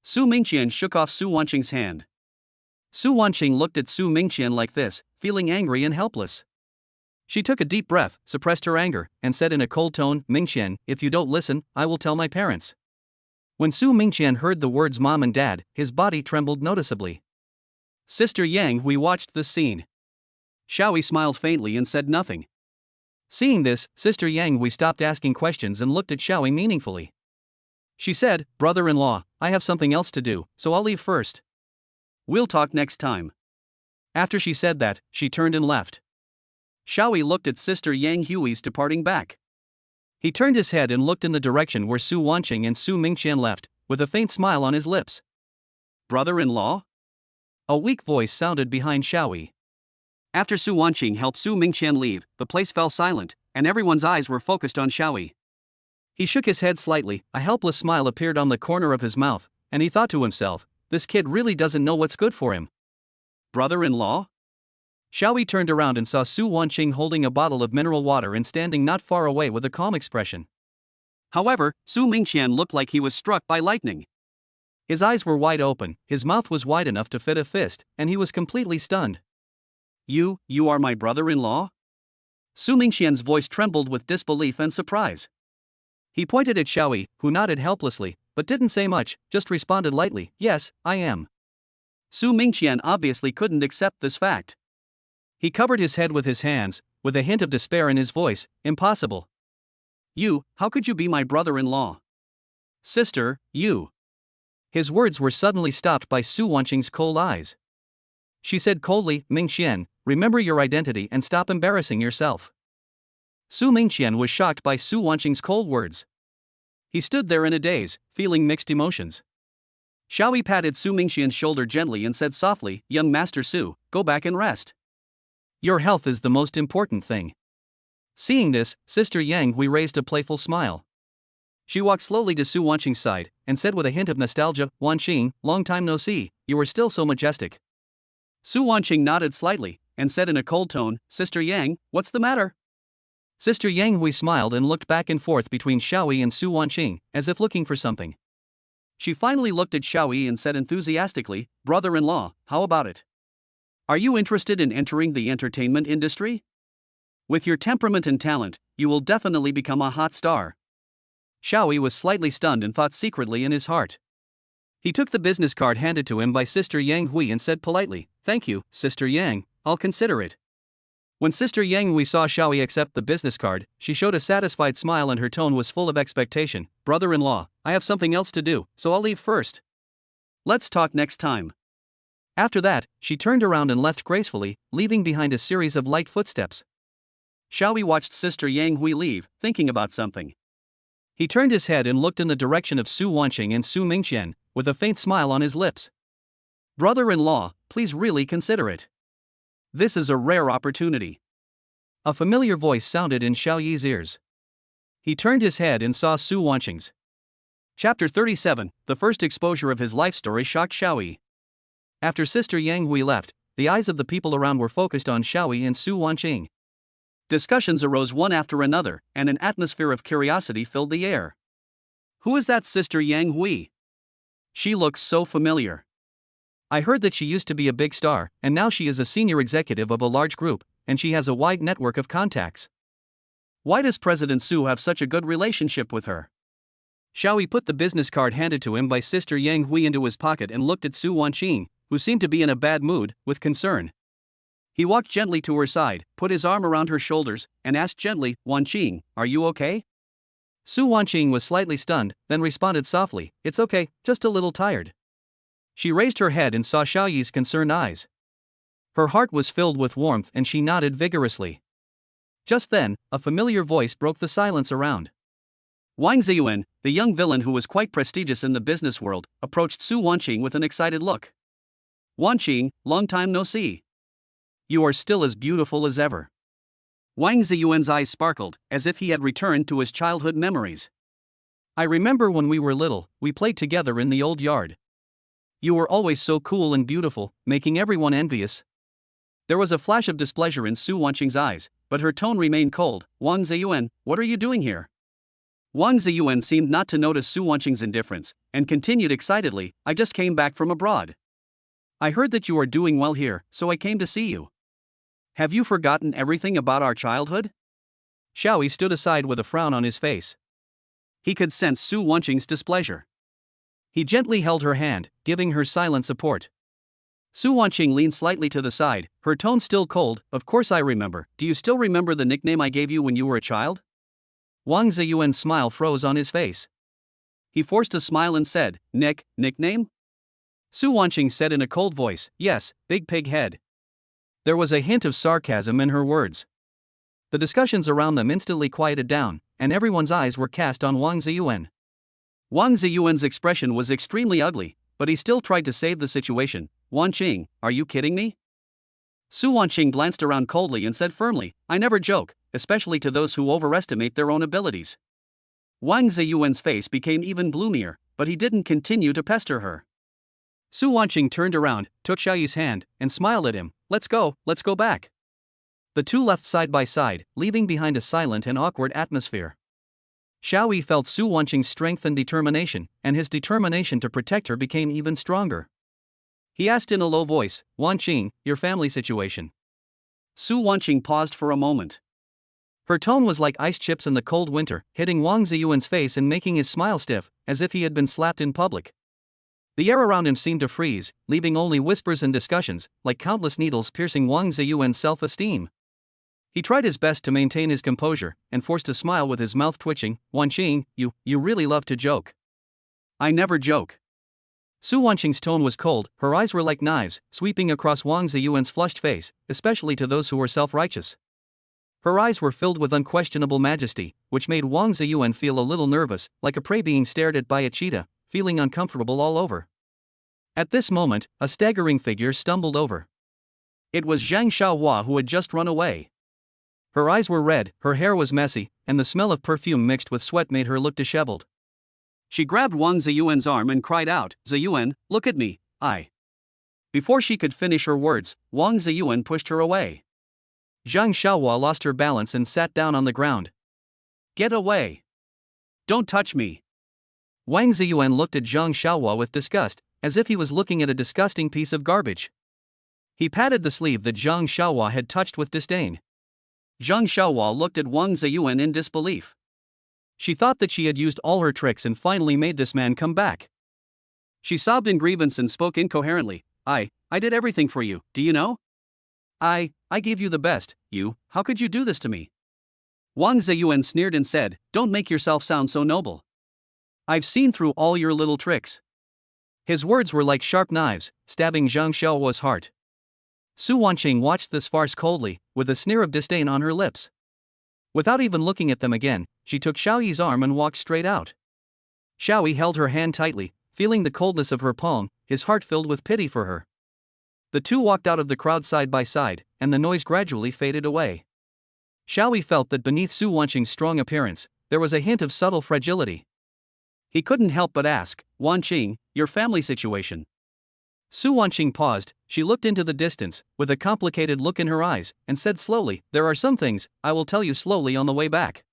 Su Mingqian shook off Su Wanqing's hand. Su Wanqing looked at Su Mingqian like this, feeling angry and helpless. She took a deep breath, suppressed her anger, and said in a cold tone, "Mingqian, if you don't listen, I will tell my parents." When Su Mingqian heard the words mom and dad, his body trembled noticeably. Sister Yang Hui watched this scene. Xiaoyi smiled faintly and said nothing. Seeing this, Sister Yang Hui stopped asking questions and looked at Xiaoyi meaningfully. She said, "Brother-in-law, I have something else to do, so I'll leave first. We'll talk next time." After she said that, she turned and left. Xiaoyi looked at Sister Yang Hui's departing back. He turned his head and looked in the direction where Su Wanqing and Su Mingqian left, with a faint smile on his lips. "Brother-in-law?" A weak voice sounded behind Xiaoyi. After Su Wanqing helped Su Mingqian leave, the place fell silent, and everyone's eyes were focused on Xiaoyi. He shook his head slightly, a helpless smile appeared on the corner of his mouth, and he thought to himself, "This kid really doesn't know what's good for him." "Brother-in-law?" Xiaoyi turned around and saw Su Wanqing holding a bottle of mineral water and standing not far away with a calm expression. However, Su Mingqian looked like he was struck by lightning. His eyes were wide open, his mouth was wide enough to fit a fist, and he was completely stunned. You are my brother-in-law?" Su Mingqian's voice trembled with disbelief and surprise. He pointed at Xiaoyi, who nodded helplessly, but didn't say much, just responded lightly, "Yes, I am." Su Mingqian obviously couldn't accept this fact. He covered his head with his hands, with a hint of despair in his voice, "Impossible. How could you be my brother-in-law? Sister, you." His words were suddenly stopped by Su Wanqing's cold eyes. She said coldly, "Mingqian, remember your identity and stop embarrassing yourself." Su Mingqian was shocked by Su Wanqing's cold words. He stood there in a daze, feeling mixed emotions. Xiaoyi patted Su Mingqian's shoulder gently and said softly, "Young Master Su, go back and rest. Your health is the most important thing." Seeing this, Sister Yang Hui raised a playful smile. She walked slowly to Su Wanqing's side, and said with a hint of nostalgia, "Wanqing, long time no see, you are still so majestic." Su Wanqing nodded slightly, and said in a cold tone, "Sister Yang, what's the matter?" Sister Yang Hui smiled and looked back and forth between Xiaoyi and Su Wanqing, as if looking for something. She finally looked at Xiaoyi and said enthusiastically, "Brother-in-law, how about it? Are you interested in entering the entertainment industry? With your temperament and talent, you will definitely become a hot star." Xiaoyi was slightly stunned and thought secretly in his heart. He took the business card handed to him by Sister Yang Hui and said politely, "Thank you, Sister Yang, I'll consider it." When Sister Yang Hui saw Xiaoyi accept the business card, she showed a satisfied smile and her tone was full of expectation. "Brother-in-law, I have something else to do, so I'll leave first. Let's talk next time." After that, she turned around and left gracefully, leaving behind a series of light footsteps. Xiaoyi watched Sister Yang Hui leave, thinking about something. He turned his head and looked in the direction of Su Wanqing and Su Mingqian, with a faint smile on his lips. "Brother-in-law, please really consider it. This is a rare opportunity." A familiar voice sounded in Xiaoyi's ears. He turned his head and saw Su Wanqing's. Chapter 37, the first exposure of his life story shocked Xiaoyi. After Sister Yang Hui left, the eyes of the people around were focused on Xiaoyi and Su Wanqing. Discussions arose one after another, and an atmosphere of curiosity filled the air. Who is that Sister Yang Hui? She looks so familiar. I heard that she used to be a big star, and now she is a senior executive of a large group, and she has a wide network of contacts. Why does President Su have such a good relationship with her? Xiaoyi put the business card handed to him by Sister Yang Hui into his pocket and looked at Su Wanqing, who seemed to be in a bad mood, with concern. He walked gently to her side, put his arm around her shoulders, and asked gently, Wanqing, are you okay? Su Wanqing was slightly stunned, then responded softly, it's okay, just a little tired. She raised her head and saw Xiaoyi's concerned eyes. Her heart was filled with warmth and she nodded vigorously. Just then, a familiar voice broke the silence around. Wang Ziyuan, the young villain who was quite prestigious in the business world, approached Su Wanqing with an excited look. Wanqing, long time no see. You are still as beautiful as ever. Wang Ziyuan's eyes sparkled, as if he had returned to his childhood memories. I remember when we were little, we played together in the old yard. You were always so cool and beautiful, making everyone envious. There was a flash of displeasure in Su Wanqing's eyes, but her tone remained cold. Wang Ziyuan, what are you doing here? Wang Ziyuan seemed not to notice Su Wanqing's indifference, and continued excitedly, I just came back from abroad. I heard that you are doing well here, so I came to see you. Have you forgotten everything about our childhood? Xiaoyi stood aside with a frown on his face. He could sense Su Wanqing's displeasure. He gently held her hand, giving her silent support. Su Wanqing leaned slightly to the side, her tone still cold. Of course I remember. Do you still remember the nickname I gave you when you were a child? Wang Ziyuan's smile froze on his face. He forced a smile and said, nickname? Su Wanqing said in a cold voice, yes, Big Pig Head. There was a hint of sarcasm in her words. The discussions around them instantly quieted down, and everyone's eyes were cast on Wang Ziyuan. Wang Ziyuan's expression was extremely ugly, but he still tried to save the situation. Wanqing, are you kidding me? Su Wanqing glanced around coldly and said firmly, I never joke, especially to those who overestimate their own abilities. Wang Ziyuan's face became even gloomier, but he didn't continue to pester her. Su Wanqing turned around, took Xiaoyi's hand, and smiled at him. Let's go back. The two left side by side, leaving behind a silent and awkward atmosphere. Xiaoyi felt Su Wanqing's strength and determination, and his determination to protect her became even stronger. He asked in a low voice, Wanqing, your family situation. Su Wanqing paused for a moment. Her tone was like ice chips in the cold winter, hitting Wang Ziyuan's face and making his smile stiff, as if he had been slapped in public. The air around him seemed to freeze, leaving only whispers and discussions, like countless needles piercing Wang Ziyuan's self-esteem. He tried his best to maintain his composure, and forced a smile with his mouth twitching. Wanqing, you really love to joke. I never joke. Su Wanqing's tone was cold, her eyes were like knives, sweeping across Wang Ziyuan's flushed face, especially to those who were self-righteous. Her eyes were filled with unquestionable majesty, which made Wang Ziyuan feel a little nervous, like a prey being stared at by a cheetah, feeling uncomfortable all over. At this moment, a staggering figure stumbled over. It was Zhang Xiaohua who had just run away. Her eyes were red, her hair was messy, and the smell of perfume mixed with sweat made her look disheveled. She grabbed Wang Ziyuan's arm and cried out, Ziyuan, look at me, I. Before she could finish her words, Wang Ziyuan pushed her away. Zhang Xiaohua lost her balance and sat down on the ground. Get away. Don't touch me. Wang Ziyuan looked at Zhang Xiaohua with disgust, as if he was looking at a disgusting piece of garbage. He patted the sleeve that Zhang Xiaohua had touched with disdain. Zhang Xiaohua looked at Wang Ziyuan in disbelief. She thought that she had used all her tricks and finally made this man come back. She sobbed in grievance and spoke incoherently. I did everything for you, do you know? I gave you the best, how could you do this to me? Wang Ziyuan sneered and said, don't make yourself sound so noble. I've seen through all your little tricks. His words were like sharp knives, stabbing Zhang Xiaohua's heart. Su Wanqing watched this farce coldly, with a sneer of disdain on her lips. Without even looking at them again, she took Xiaoyi's arm and walked straight out. Xiaoyi held her hand tightly, feeling the coldness of her palm, his heart filled with pity for her. The two walked out of the crowd side by side, and the noise gradually faded away. Xiaoyi felt that beneath Su Wanqing's strong appearance, there was a hint of subtle fragility. He couldn't help but ask, Wanqing, your family situation. Su Wanqing paused, she looked into the distance, with a complicated look in her eyes, and said slowly, "There are some things, I will tell you slowly on the way back."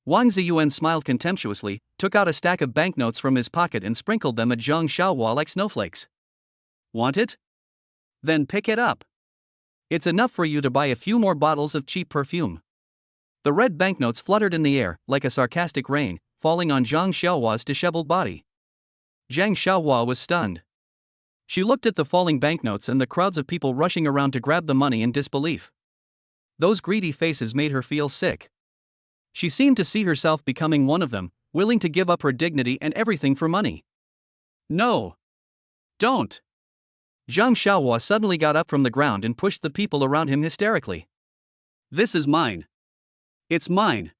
Wang Ziyuan smiled contemptuously, took out a stack of banknotes from his pocket and sprinkled them at Zhang Xiaohua like snowflakes. "Want it? Then pick it up. It's enough for you to buy a few more bottles of cheap perfume." The red banknotes fluttered in the air, like a sarcastic rain, falling on Zhang Xiaohua's disheveled body. Zhang Xiaohua was stunned. She looked at the falling banknotes and the crowds of people rushing around to grab the money in disbelief. Those greedy faces made her feel sick. She seemed to see herself becoming one of them, willing to give up her dignity and everything for money. "No! Don't!" Zhang Xiaohua suddenly got up from the ground and pushed the people around him hysterically. "This is mine. It's mine."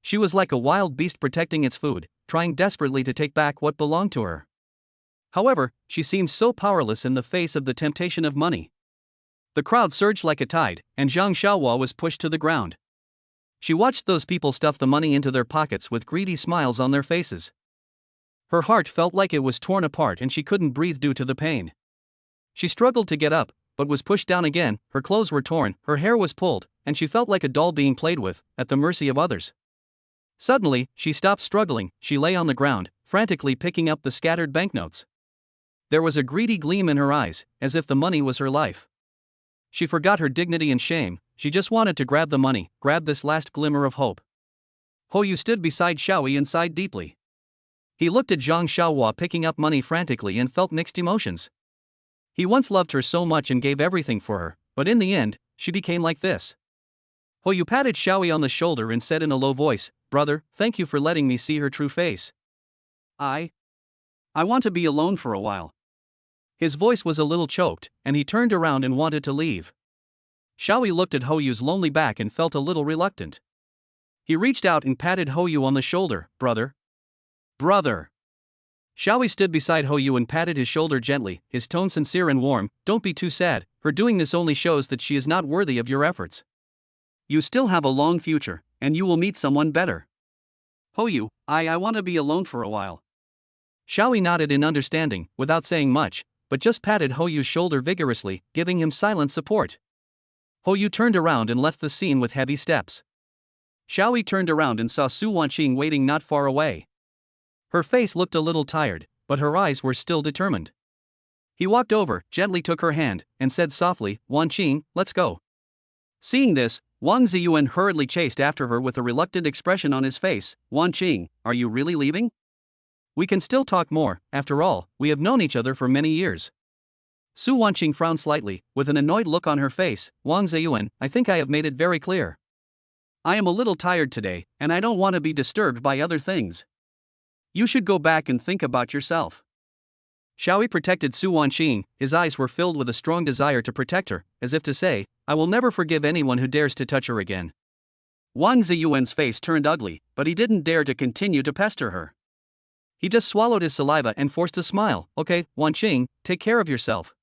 She was like a wild beast protecting its food, trying desperately to take back what belonged to her. However, she seemed so powerless in the face of the temptation of money. The crowd surged like a tide, and Zhang Xiaohua was pushed to the ground. She watched those people stuff the money into their pockets with greedy smiles on their faces. Her heart felt like it was torn apart and she couldn't breathe due to the pain. She struggled to get up, but was pushed down again, her clothes were torn, her hair was pulled, and she felt like a doll being played with, at the mercy of others. Suddenly, she stopped struggling, she lay on the ground, frantically picking up the scattered banknotes. There was a greedy gleam in her eyes, as if the money was her life. She forgot her dignity and shame, she just wanted to grab the money, grab this last glimmer of hope. Hou stood beside Xiaoyi and sighed deeply. He looked at Zhang Xiaohua picking up money frantically and felt mixed emotions. He once loved her so much and gave everything for her, but in the end, she became like this. Hou patted Xiaoyi on the shoulder and said in a low voice, "Brother, thank you for letting me see her true face. I want to be alone for a while." His voice was a little choked, and he turned around and wanted to leave. Xiaoyi looked at Houyu's lonely back and felt a little reluctant. He reached out and patted Houyu on the shoulder. "Brother. Brother." Xiaoyi stood beside Houyu and patted his shoulder gently, his tone sincere and warm. "Don't be too sad, her doing this only shows that she is not worthy of your efforts. You still have a long future, and you will meet someone better. Houyu, I want to be alone for a while." Xiaoyi nodded in understanding, without saying much, but just patted Houyu's shoulder vigorously, giving him silent support. Houyu turned around and left the scene with heavy steps. Xiaoyi turned around and saw Su Wanqing waiting not far away. Her face looked a little tired, but her eyes were still determined. He walked over, gently took her hand, and said softly, "Wanqing, let's go." Seeing this, Wang Ziyuan hurriedly chased after her with a reluctant expression on his face. "Wanqing, are you really leaving? We can still talk more, after all, we have known each other for many years." Su Wanqing frowned slightly, with an annoyed look on her face. "Wang Ziyuan, I think I have made it very clear. I am a little tired today, and I don't want to be disturbed by other things. You should go back and think about yourself." Xiaoyi protected Su Wanqing, his eyes were filled with a strong desire to protect her, as if to say, "I will never forgive anyone who dares to touch her again." Wang Ziyuan's face turned ugly, but he didn't dare to continue to pester her. He just swallowed his saliva and forced a smile. "Okay, Wanqing, take care of yourself.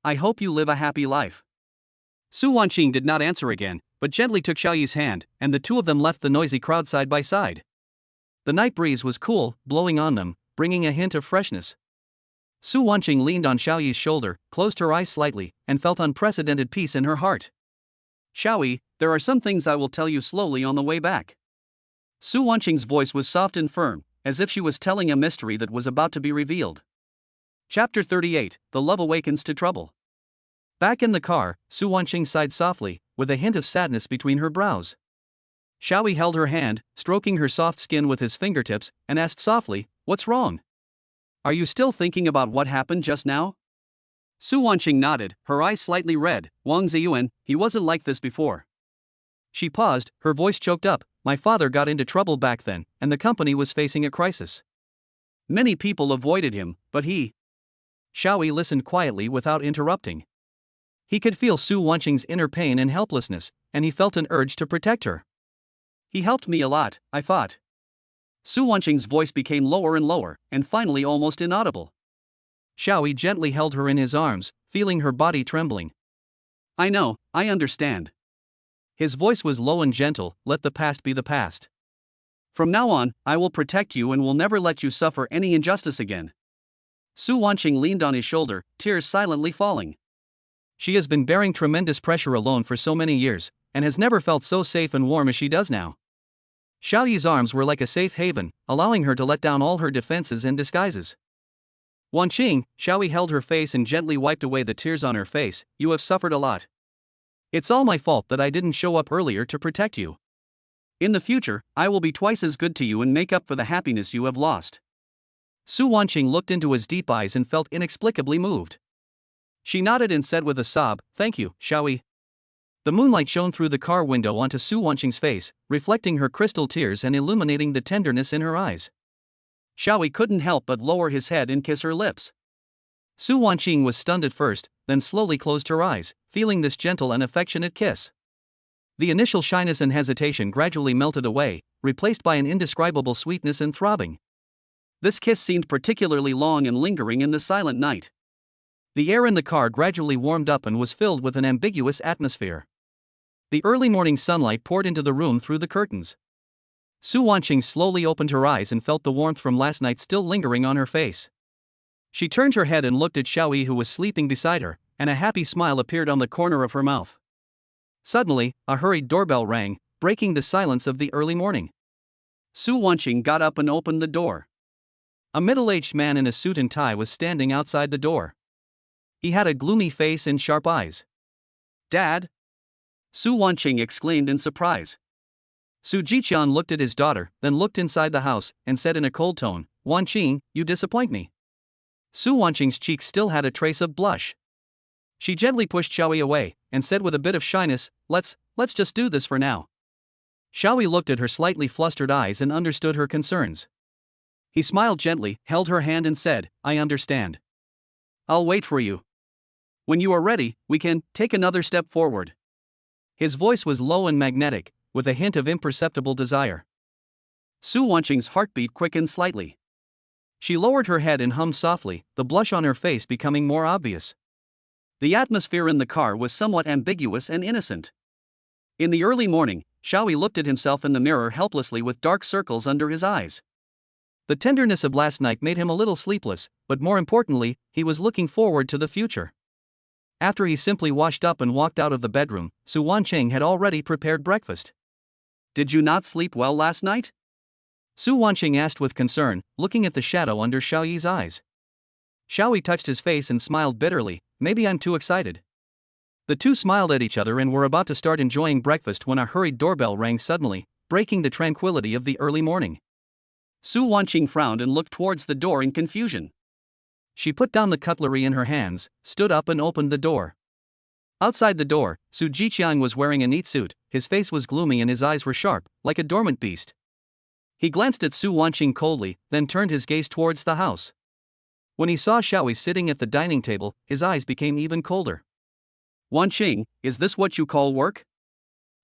I hope you live a happy life." Su Wanqing did not answer again, but gently took Xiaoyi's hand, and the two of them left the noisy crowd side by side. The night breeze was cool, blowing on them, bringing a hint of freshness. Su Wanqing leaned on Xiaoyi's shoulder, closed her eyes slightly, and felt unprecedented peace in her heart. "Xiaoyi, there are some things I will tell you slowly on the way back." Su Wanqing's voice was soft and firm, as if she was telling a mystery that was about to be revealed. Chapter 38, The Love Awakens to Trouble. Back in the car, Su Wanqing sighed softly, with a hint of sadness between her brows. Xiaoyi held her hand, stroking her soft skin with his fingertips, and asked softly, "What's wrong? Are you still thinking about what happened just now?" Su Wanqing nodded, her eyes slightly red. "Wang Ziyuan, he wasn't like this before." She paused, her voice choked up. "My father got into trouble back then, and the company was facing a crisis. Many people avoided him, but he..." Xiaoyi listened quietly without interrupting. He could feel Su Wanqing's inner pain and helplessness, and he felt an urge to protect her. "He helped me a lot, I thought." Su Wanqing's voice became lower and lower, and finally almost inaudible. Xiaoyi gently held her in his arms, feeling her body trembling. "I know, I understand." His voice was low and gentle. "Let the past be the past. From now on, I will protect you and will never let you suffer any injustice again." Su Wanqing leaned on his shoulder, tears silently falling. She has been bearing tremendous pressure alone for so many years, and has never felt so safe and warm as she does now. Xiaoyi's arms were like a safe haven, allowing her to let down all her defenses and disguises. Wanqing, Xiaoyi held her face and gently wiped away the tears on her face. You have suffered a lot. It's all my fault that I didn't show up earlier to protect you. In the future, I will be twice as good to you and make up for the happiness you have lost. Su Wanqing looked into his deep eyes and felt inexplicably moved. She nodded and said with a sob, Thank you, Xiaoyi. The moonlight shone through the car window onto Su Wanqing's face, reflecting her crystal tears and illuminating the tenderness in her eyes. Xiaoyi couldn't help but lower his head and kiss her lips. Su Wanqing was stunned at first, then slowly closed her eyes, feeling this gentle and affectionate kiss. The initial shyness and hesitation gradually melted away, replaced by an indescribable sweetness and throbbing. This kiss seemed particularly long and lingering in the silent night. The air in the car gradually warmed up and was filled with an ambiguous atmosphere. The early morning sunlight poured into the room through the curtains. Su Wanqing slowly opened her eyes and felt the warmth from last night still lingering on her face. She turned her head and looked at Xiaoyi, who was sleeping beside her, and a happy smile appeared on the corner of her mouth. Suddenly, a hurried doorbell rang, breaking the silence of the early morning. Su Wanqing got up and opened the door. A middle-aged man in a suit and tie was standing outside the door. He had a gloomy face and sharp eyes. Dad? Su Wanqing exclaimed in surprise. Su Jiqian looked at his daughter, then looked inside the house, and said in a cold tone, Wanqing, you disappoint me. Su Wanqing's cheeks still had a trace of blush. She gently pushed Xiaoyi away, and said with a bit of shyness, Let's just do this for now. Xiaoyi looked at her slightly flustered eyes and understood her concerns. He smiled gently, held her hand and said, I understand. I'll wait for you. When you are ready, we can take another step forward. His voice was low and magnetic, with a hint of imperceptible desire. Su Wanqing's heartbeat quickened slightly. She lowered her head and hummed softly, the blush on her face becoming more obvious. The atmosphere in the car was somewhat ambiguous and innocent. In the early morning, Xiaoyi looked at himself in the mirror helplessly with dark circles under his eyes. The tenderness of last night made him a little sleepless, but more importantly, he was looking forward to the future. After he simply washed up and walked out of the bedroom, Su Wanqing had already prepared breakfast. Did you not sleep well last night? Su Wanqing asked with concern, looking at the shadow under Xiaoyi's eyes. Xiaoyi touched his face and smiled bitterly, maybe I'm too excited. The two smiled at each other and were about to start enjoying breakfast when a hurried doorbell rang suddenly, breaking the tranquility of the early morning. Su Wanqing frowned and looked towards the door in confusion. She put down the cutlery in her hands, stood up and opened the door. Outside the door, Su Jiqian was wearing a neat suit, his face was gloomy and his eyes were sharp, like a dormant beast. He glanced at Su Wanqing coldly, then turned his gaze towards the house. When he saw Xiaoyi sitting at the dining table, his eyes became even colder. Wanqing, is this what you call work?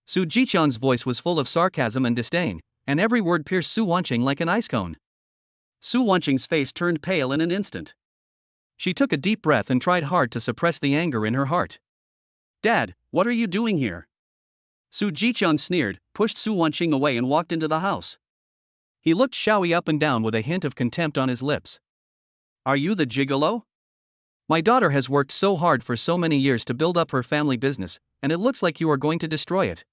Su Jiqian's voice was full of sarcasm and disdain, and every word pierced Su Wanqing like an ice cone. Su Wanqing's face turned pale in an instant. She took a deep breath and tried hard to suppress the anger in her heart. Dad, what are you doing here? Su Jiqian sneered, pushed Su Wanqing away and walked into the house. He looked Xiaoyi up and down with a hint of contempt on his lips. Are you the gigolo? My daughter has worked so hard for so many years to build up her family business, and it looks like you are going to destroy it.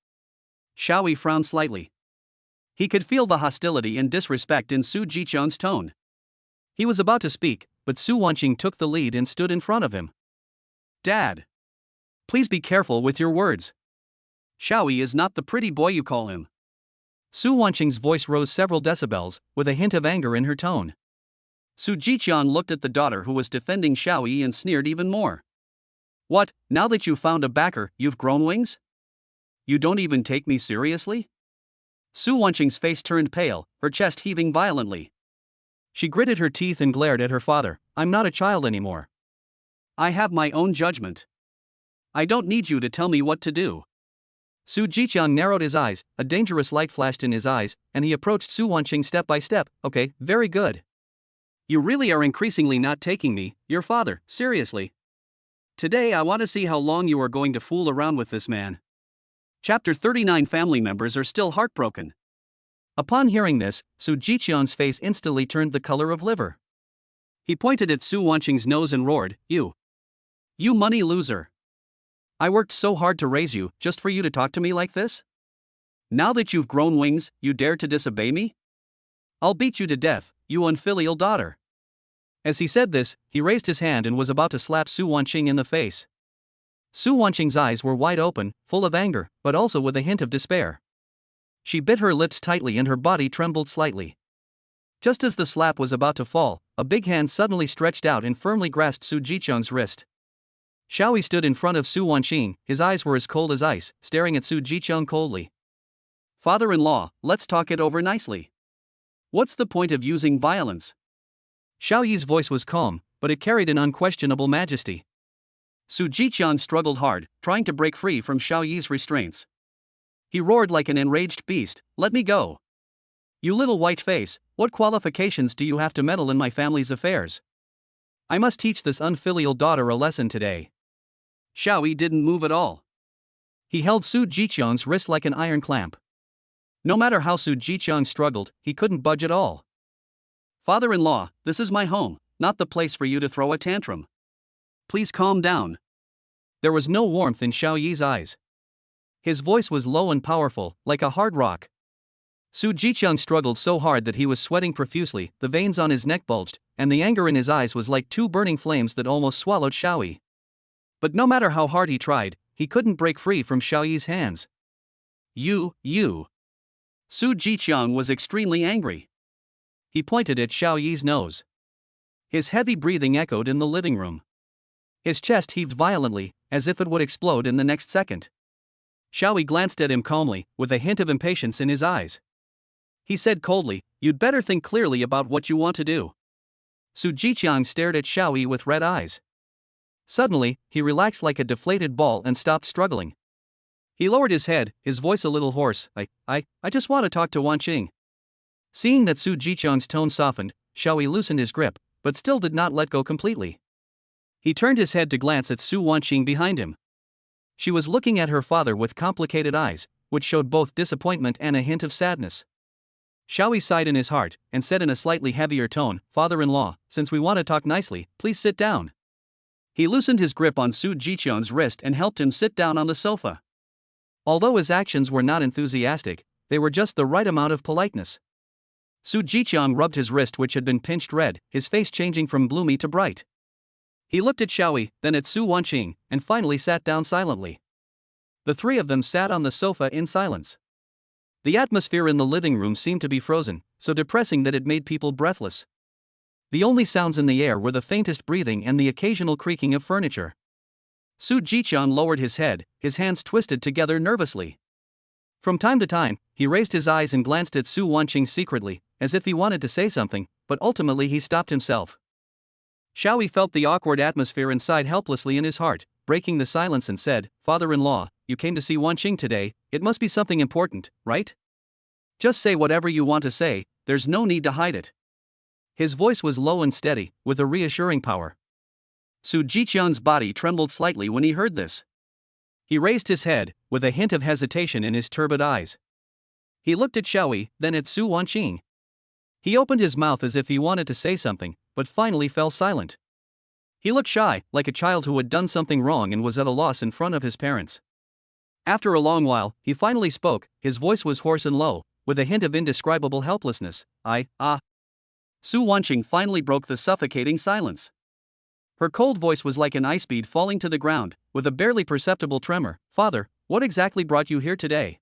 Xiaoyi frowned slightly. He could feel the hostility and disrespect in Su Jiqian's tone. He was about to speak, but Su Wanqing took the lead and stood in front of him. Dad! Please be careful with your words. Xiaoyi is not the pretty boy you call him. Su Wanqing's voice rose several decibels, with a hint of anger in her tone. Su Jiqian looked at the daughter who was defending Xiaoyi and sneered even more. What, now that you found a backer, you've grown wings? You don't even take me seriously? Su Wanqing's face turned pale, her chest heaving violently. She gritted her teeth and glared at her father. I'm not a child anymore. I have my own judgment. I don't need you to tell me what to do. Su Jiqian narrowed his eyes, a dangerous light flashed in his eyes, and he approached Su Wanqing step by step. Okay, very good. You really are increasingly not taking me, your father, seriously. Today I want to see how long you are going to fool around with this man. Chapter 39. Family members are still heartbroken. Upon hearing this, Su Jiqian's face instantly turned the color of liver. He pointed at Su Wanqing's nose and roared, You! You money loser! I worked so hard to raise you, just for you to talk to me like this? Now that you've grown wings, you dare to disobey me? I'll beat you to death, you unfilial daughter! As he said this, he raised his hand and was about to slap Su Wanqing in the face. Su Wanqing's eyes were wide open, full of anger, but also with a hint of despair. She bit her lips tightly and her body trembled slightly. Just as the slap was about to fall, a big hand suddenly stretched out and firmly grasped Su Jiqiang's wrist. Xiaoyi stood in front of Su Wanqing, his eyes were as cold as ice, staring at Su Jiqiang coldly. Father-in-law, let's talk it over nicely. What's the point of using violence? Xiaoyi's voice was calm, but it carried an unquestionable majesty. Su Jiqiang struggled hard, trying to break free from Xiaoyi's restraints. He roared like an enraged beast, Let me go! You little white face, what qualifications do you have to meddle in my family's affairs? I must teach this unfilial daughter a lesson today. Xiaoyi didn't move at all. He held Su Jiqiang's wrist like an iron clamp. No matter how Su Jiqiang struggled, he couldn't budge at all. Father-in-law, this is my home, not the place for you to throw a tantrum. Please calm down. There was no warmth in Xiaoyi's eyes. His voice was low and powerful, like a hard rock. Su Jiqiang struggled so hard that he was sweating profusely, the veins on his neck bulged, and the anger in his eyes was like two burning flames that almost swallowed Xiaoyi. But no matter how hard he tried, he couldn't break free from Xiaoyi's hands. You. Su Jiqiang was extremely angry. He pointed at Xiaoyi's nose. His heavy breathing echoed in the living room. His chest heaved violently, as if it would explode in the next second. Xiaoyi glanced at him calmly, with a hint of impatience in his eyes. He said coldly, You'd better think clearly about what you want to do. Su Jiqiang stared at Xiaoyi with red eyes. Suddenly, he relaxed like a deflated ball and stopped struggling. He lowered his head, his voice a little hoarse, I just want to talk to Wanqing. Seeing that Su Jiqiang's tone softened, Xiaoyi loosened his grip, but still did not let go completely. He turned his head to glance at Su Wanqing behind him. She was looking at her father with complicated eyes, which showed both disappointment and a hint of sadness. Xiaoyi sighed in his heart, and said in a slightly heavier tone, Father-in-law, since we want to talk nicely, please sit down. He loosened his grip on Su Jiqiang's wrist and helped him sit down on the sofa. Although his actions were not enthusiastic, they were just the right amount of politeness. Su Jiqiang rubbed his wrist, which had been pinched red, his face changing from gloomy to bright. He looked at Xiaoyi, then at Su Wanqing, and finally sat down silently. The three of them sat on the sofa in silence. The atmosphere in the living room seemed to be frozen, so depressing that it made people breathless. The only sounds in the air were the faintest breathing and the occasional creaking of furniture. Su Jiqiang lowered his head, his hands twisted together nervously. From time to time, he raised his eyes and glanced at Su Wanqing secretly, as if he wanted to say something, but ultimately he stopped himself. Xiaoyi felt the awkward atmosphere and sighed helplessly in his heart, breaking the silence and said, Father-in-law, you came to see Wanqing today, it must be something important, right? Just say whatever you want to say, there's no need to hide it. His voice was low and steady, with a reassuring power. Su Jiqiang's body trembled slightly when he heard this. He raised his head, with a hint of hesitation in his turbid eyes. He looked at Xiaoyi, then at Su Wanqing. He opened his mouth as if he wanted to say something, but finally fell silent. He looked shy, like a child who had done something wrong and was at a loss in front of his parents. After a long while, he finally spoke, his voice was hoarse and low, with a hint of indescribable helplessness. Su Wanqing finally broke the suffocating silence. Her cold voice was like an ice bead falling to the ground, with a barely perceptible tremor. Father, what exactly brought you here today?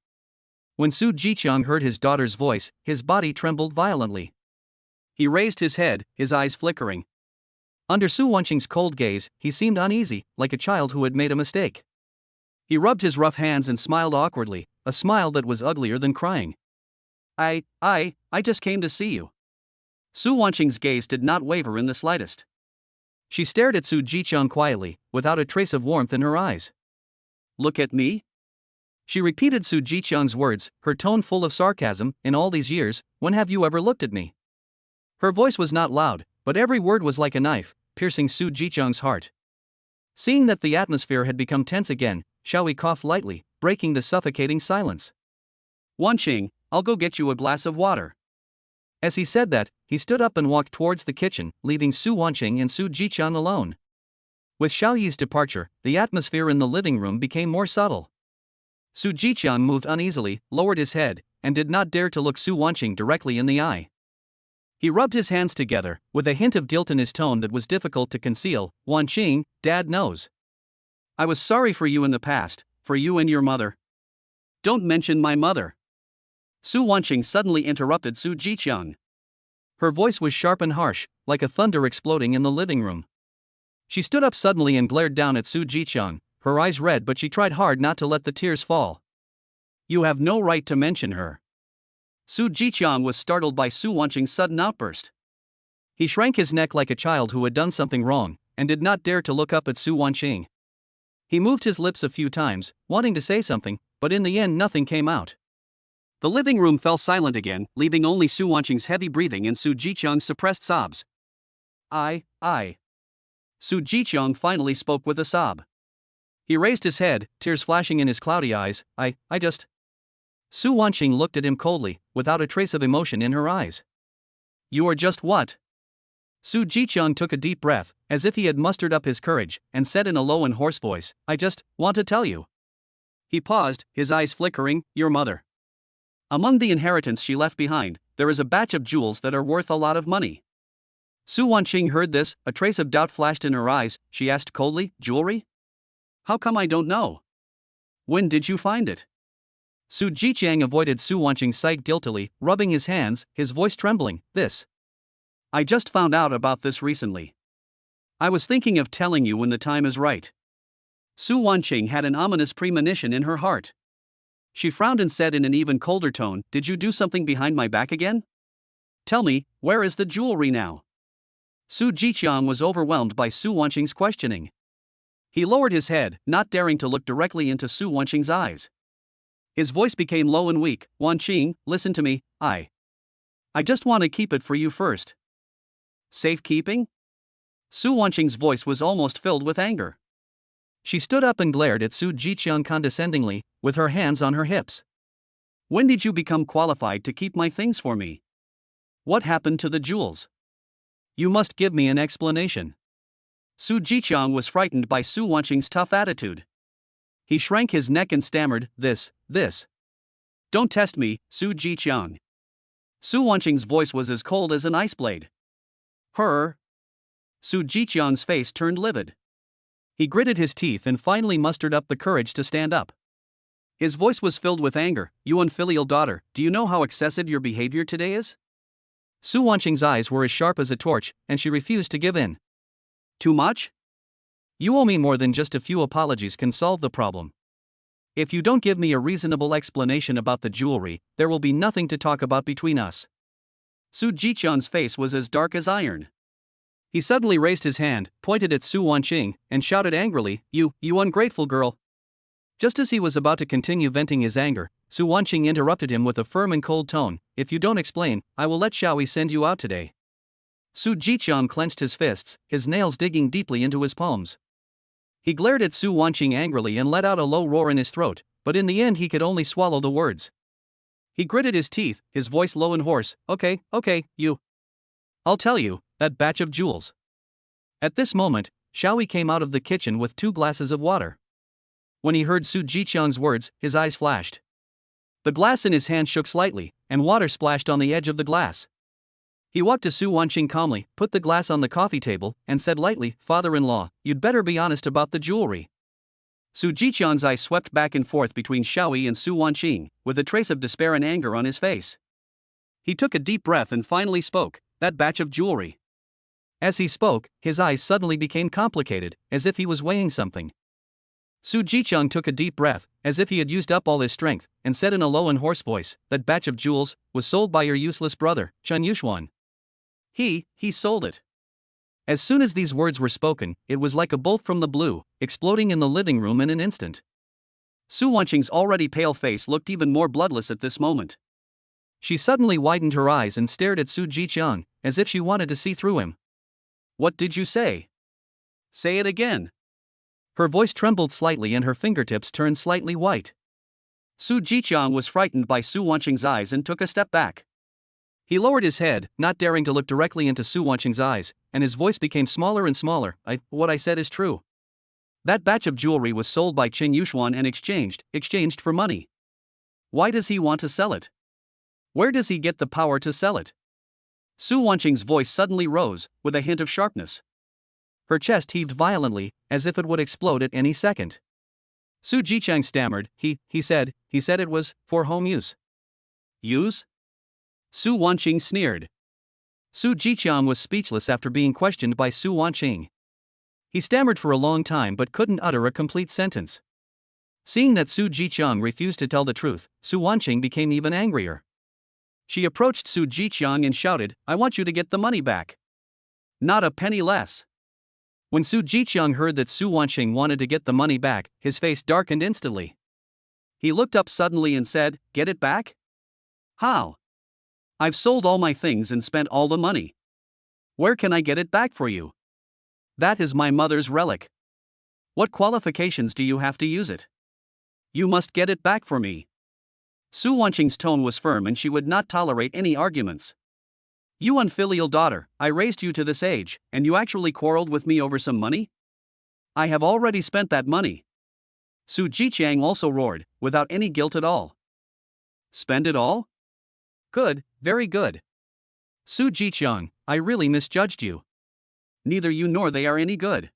When Su Jiqiang heard his daughter's voice, his body trembled violently. He raised his head, his eyes flickering. Under Su Wanqing's cold gaze, he seemed uneasy, like a child who had made a mistake. He rubbed his rough hands and smiled awkwardly, a smile that was uglier than crying. I just came to see you. Su Wanqing's gaze did not waver in the slightest. She stared at Su Jiqiang quietly, without a trace of warmth in her eyes. Look at me? She repeated Su Jiqiang's words, her tone full of sarcasm. In all these years, when have you ever looked at me? Her voice was not loud, but every word was like a knife, piercing Su Jiqiang's heart. Seeing that the atmosphere had become tense again, Xiaoyi coughed lightly, breaking the suffocating silence. Wanqing, I'll go get you a glass of water. As he said that, he stood up and walked towards the kitchen, leaving Su Wanqing and Su Jiqiang alone. With Xiao Yi's departure, the atmosphere in the living room became more subtle. Su Jiqiang moved uneasily, lowered his head, and did not dare to look Su Wanqing directly in the eye. He rubbed his hands together, with a hint of guilt in his tone that was difficult to conceal. "Wanqing, Dad knows. I was sorry for you in the past, for you and your mother." "Don't mention my mother." Su Wanqing suddenly interrupted Su Jiqiang. Her voice was sharp and harsh, like a thunder exploding in the living room. She stood up suddenly and glared down at Su Jiqiang, her eyes red, but she tried hard not to let the tears fall. "You have no right to mention her." Su Jiqiang was startled by Su Wanqing's sudden outburst. He shrank his neck like a child who had done something wrong, and did not dare to look up at Su Wanqing. He moved his lips a few times, wanting to say something, but in the end nothing came out. The living room fell silent again, leaving only Su Wanqing's heavy breathing and Su Jiqiang's suppressed sobs. I. Su Jiqiang finally spoke with a sob. He raised his head, tears flashing in his cloudy eyes. I just. Su Wanqing looked at him coldly, without a trace of emotion in her eyes. "You are just what?" Su Jiqiang took a deep breath, as if he had mustered up his courage, and said in a low and hoarse voice, "I just want to tell you." He paused, his eyes flickering. "Your mother. Among the inheritance she left behind, there is a batch of jewels that are worth a lot of money." Su Wanqing heard this, a trace of doubt flashed in her eyes. She asked coldly, "Jewelry? How come I don't know? When did you find it?" Su Jiqiang avoided Su Wanqing's sight guiltily, rubbing his hands, his voice trembling. I just found out about this recently. I was thinking of telling you when the time is right." Su Wanqing had an ominous premonition in her heart. She frowned and said in an even colder tone, "Did you do something behind my back again? Tell me, where is the jewelry now?" Su Jiqiang was overwhelmed by Su Wanqing's questioning. He lowered his head, not daring to look directly into Su Wanqing's eyes. His voice became low and weak. "Wanqing, listen to me. I just want to keep it for you first." "Safekeeping?" Su Wanqing's voice was almost filled with anger. She stood up and glared at Su Jiqiang condescendingly, with her hands on her hips. "When did you become qualified to keep my things for me? What happened to the jewels? You must give me an explanation." Su Jiqiang was frightened by Su Wanqing's tough attitude. He shrank his neck and stammered, This. "Don't test me, Su Jiqiang." Su Wanqing's voice was as cold as an ice blade. "Her?" Su Jiqiang's face turned livid. He gritted his teeth and finally mustered up the courage to stand up. His voice was filled with anger. "You unfilial daughter, do you know how excessive your behavior today is?" Su Wanqing's eyes were as sharp as a torch, and she refused to give in. "Too much? You owe me more than just a few apologies can solve the problem. If you don't give me a reasonable explanation about the jewelry, there will be nothing to talk about between us." Su Jiqiang's face was as dark as iron. He suddenly raised his hand, pointed at Su Wanqing, and shouted angrily, You ungrateful girl." Just as he was about to continue venting his anger, Su Wanqing interrupted him with a firm and cold tone. "If you don't explain, I will let Xiao Yi send you out today." Su Jiqiang clenched his fists, his nails digging deeply into his palms. He glared at Su Wanqing angrily and let out a low roar in his throat, but in the end he could only swallow the words. He gritted his teeth, his voice low and hoarse. Okay, I'll tell you, that batch of jewels." At this moment, Xiao Yi came out of the kitchen with 2 glasses of water. When he heard Su Jiqiang's words, his eyes flashed. The glass in his hand shook slightly, and water splashed on the edge of the glass. He walked to Su Wanqing calmly, put the glass on the coffee table, and said lightly, "Father-in-law, you'd better be honest about the jewelry." Su Jiqiang's eyes swept back and forth between Xiao Yi and Su Wanqing, with a trace of despair and anger on his face. He took a deep breath and finally spoke, "That batch of jewelry." As he spoke, his eyes suddenly became complicated, as if he was weighing something. Su Jiqiang took a deep breath, as if he had used up all his strength, and said in a low and hoarse voice, "That batch of jewels was sold by your useless brother, Chen Yuxuan. He sold it." As soon as these words were spoken, it was like a bolt from the blue, exploding in the living room in an instant. Su Wanqing's already pale face looked even more bloodless at this moment. She suddenly widened her eyes and stared at Su Jiqiang, as if she wanted to see through him. "What did you say? Say it again." Her voice trembled slightly and her fingertips turned slightly white. Su Jiqiang was frightened by Su Wanqing's eyes and took a step back. He lowered his head, not daring to look directly into Su Wanqing's eyes, and his voice became smaller and smaller. What I said is true. That batch of jewelry was sold by Qing Yuxuan and exchanged for money. Why does he want to sell it? Where does he get the power to sell it? Su Wanqing's voice suddenly rose, with a hint of sharpness. Her chest heaved violently, as if it would explode at any second. Su Jiqiang stammered. He said it was for home use. Use? Su Wanqing sneered. Su Jiqiang was speechless after being questioned by Su Wanqing. He stammered for a long time but couldn't utter a complete sentence. Seeing that Su Jiqiang refused to tell the truth, Su Wanqing became even angrier. She approached Su Jiqiang and shouted, I want you to get the money back. Not a penny less. When Su Jiqiang heard that Su Wanqing wanted to get the money back, his face darkened instantly. He looked up suddenly and said, Get it back? How? I've sold all my things and spent all the money. Where can I get it back for you? That is my mother's relic. What qualifications do you have to use it? You must get it back for me. Su Wanqing's tone was firm and she would not tolerate any arguments. You unfilial daughter, I raised you to this age, and you actually quarreled with me over some money? I have already spent that money. Su Jiqiang also roared, without any guilt at all. Spend it all? Good, very good. Su Jiqiang, I really misjudged you. Neither you nor they are any good.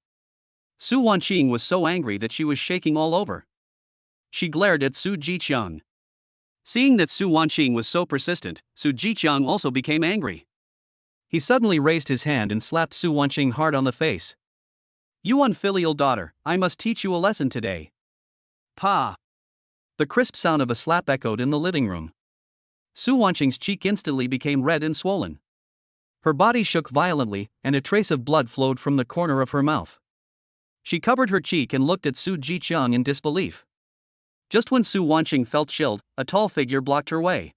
Su Wanqing was so angry that she was shaking all over. She glared at Su Jiqiang. Seeing that Su Wanqing was so persistent, Su Jiqiang also became angry. He suddenly raised his hand and slapped Su Wanqing hard on the face. You unfilial daughter, I must teach you a lesson today. Pa! The crisp sound of a slap echoed in the living room. Su Wanqing's cheek instantly became red and swollen. Her body shook violently, and a trace of blood flowed from the corner of her mouth. She covered her cheek and looked at Su Jiqiang in disbelief. Just when Su Wanqing felt chilled, a tall figure blocked her way.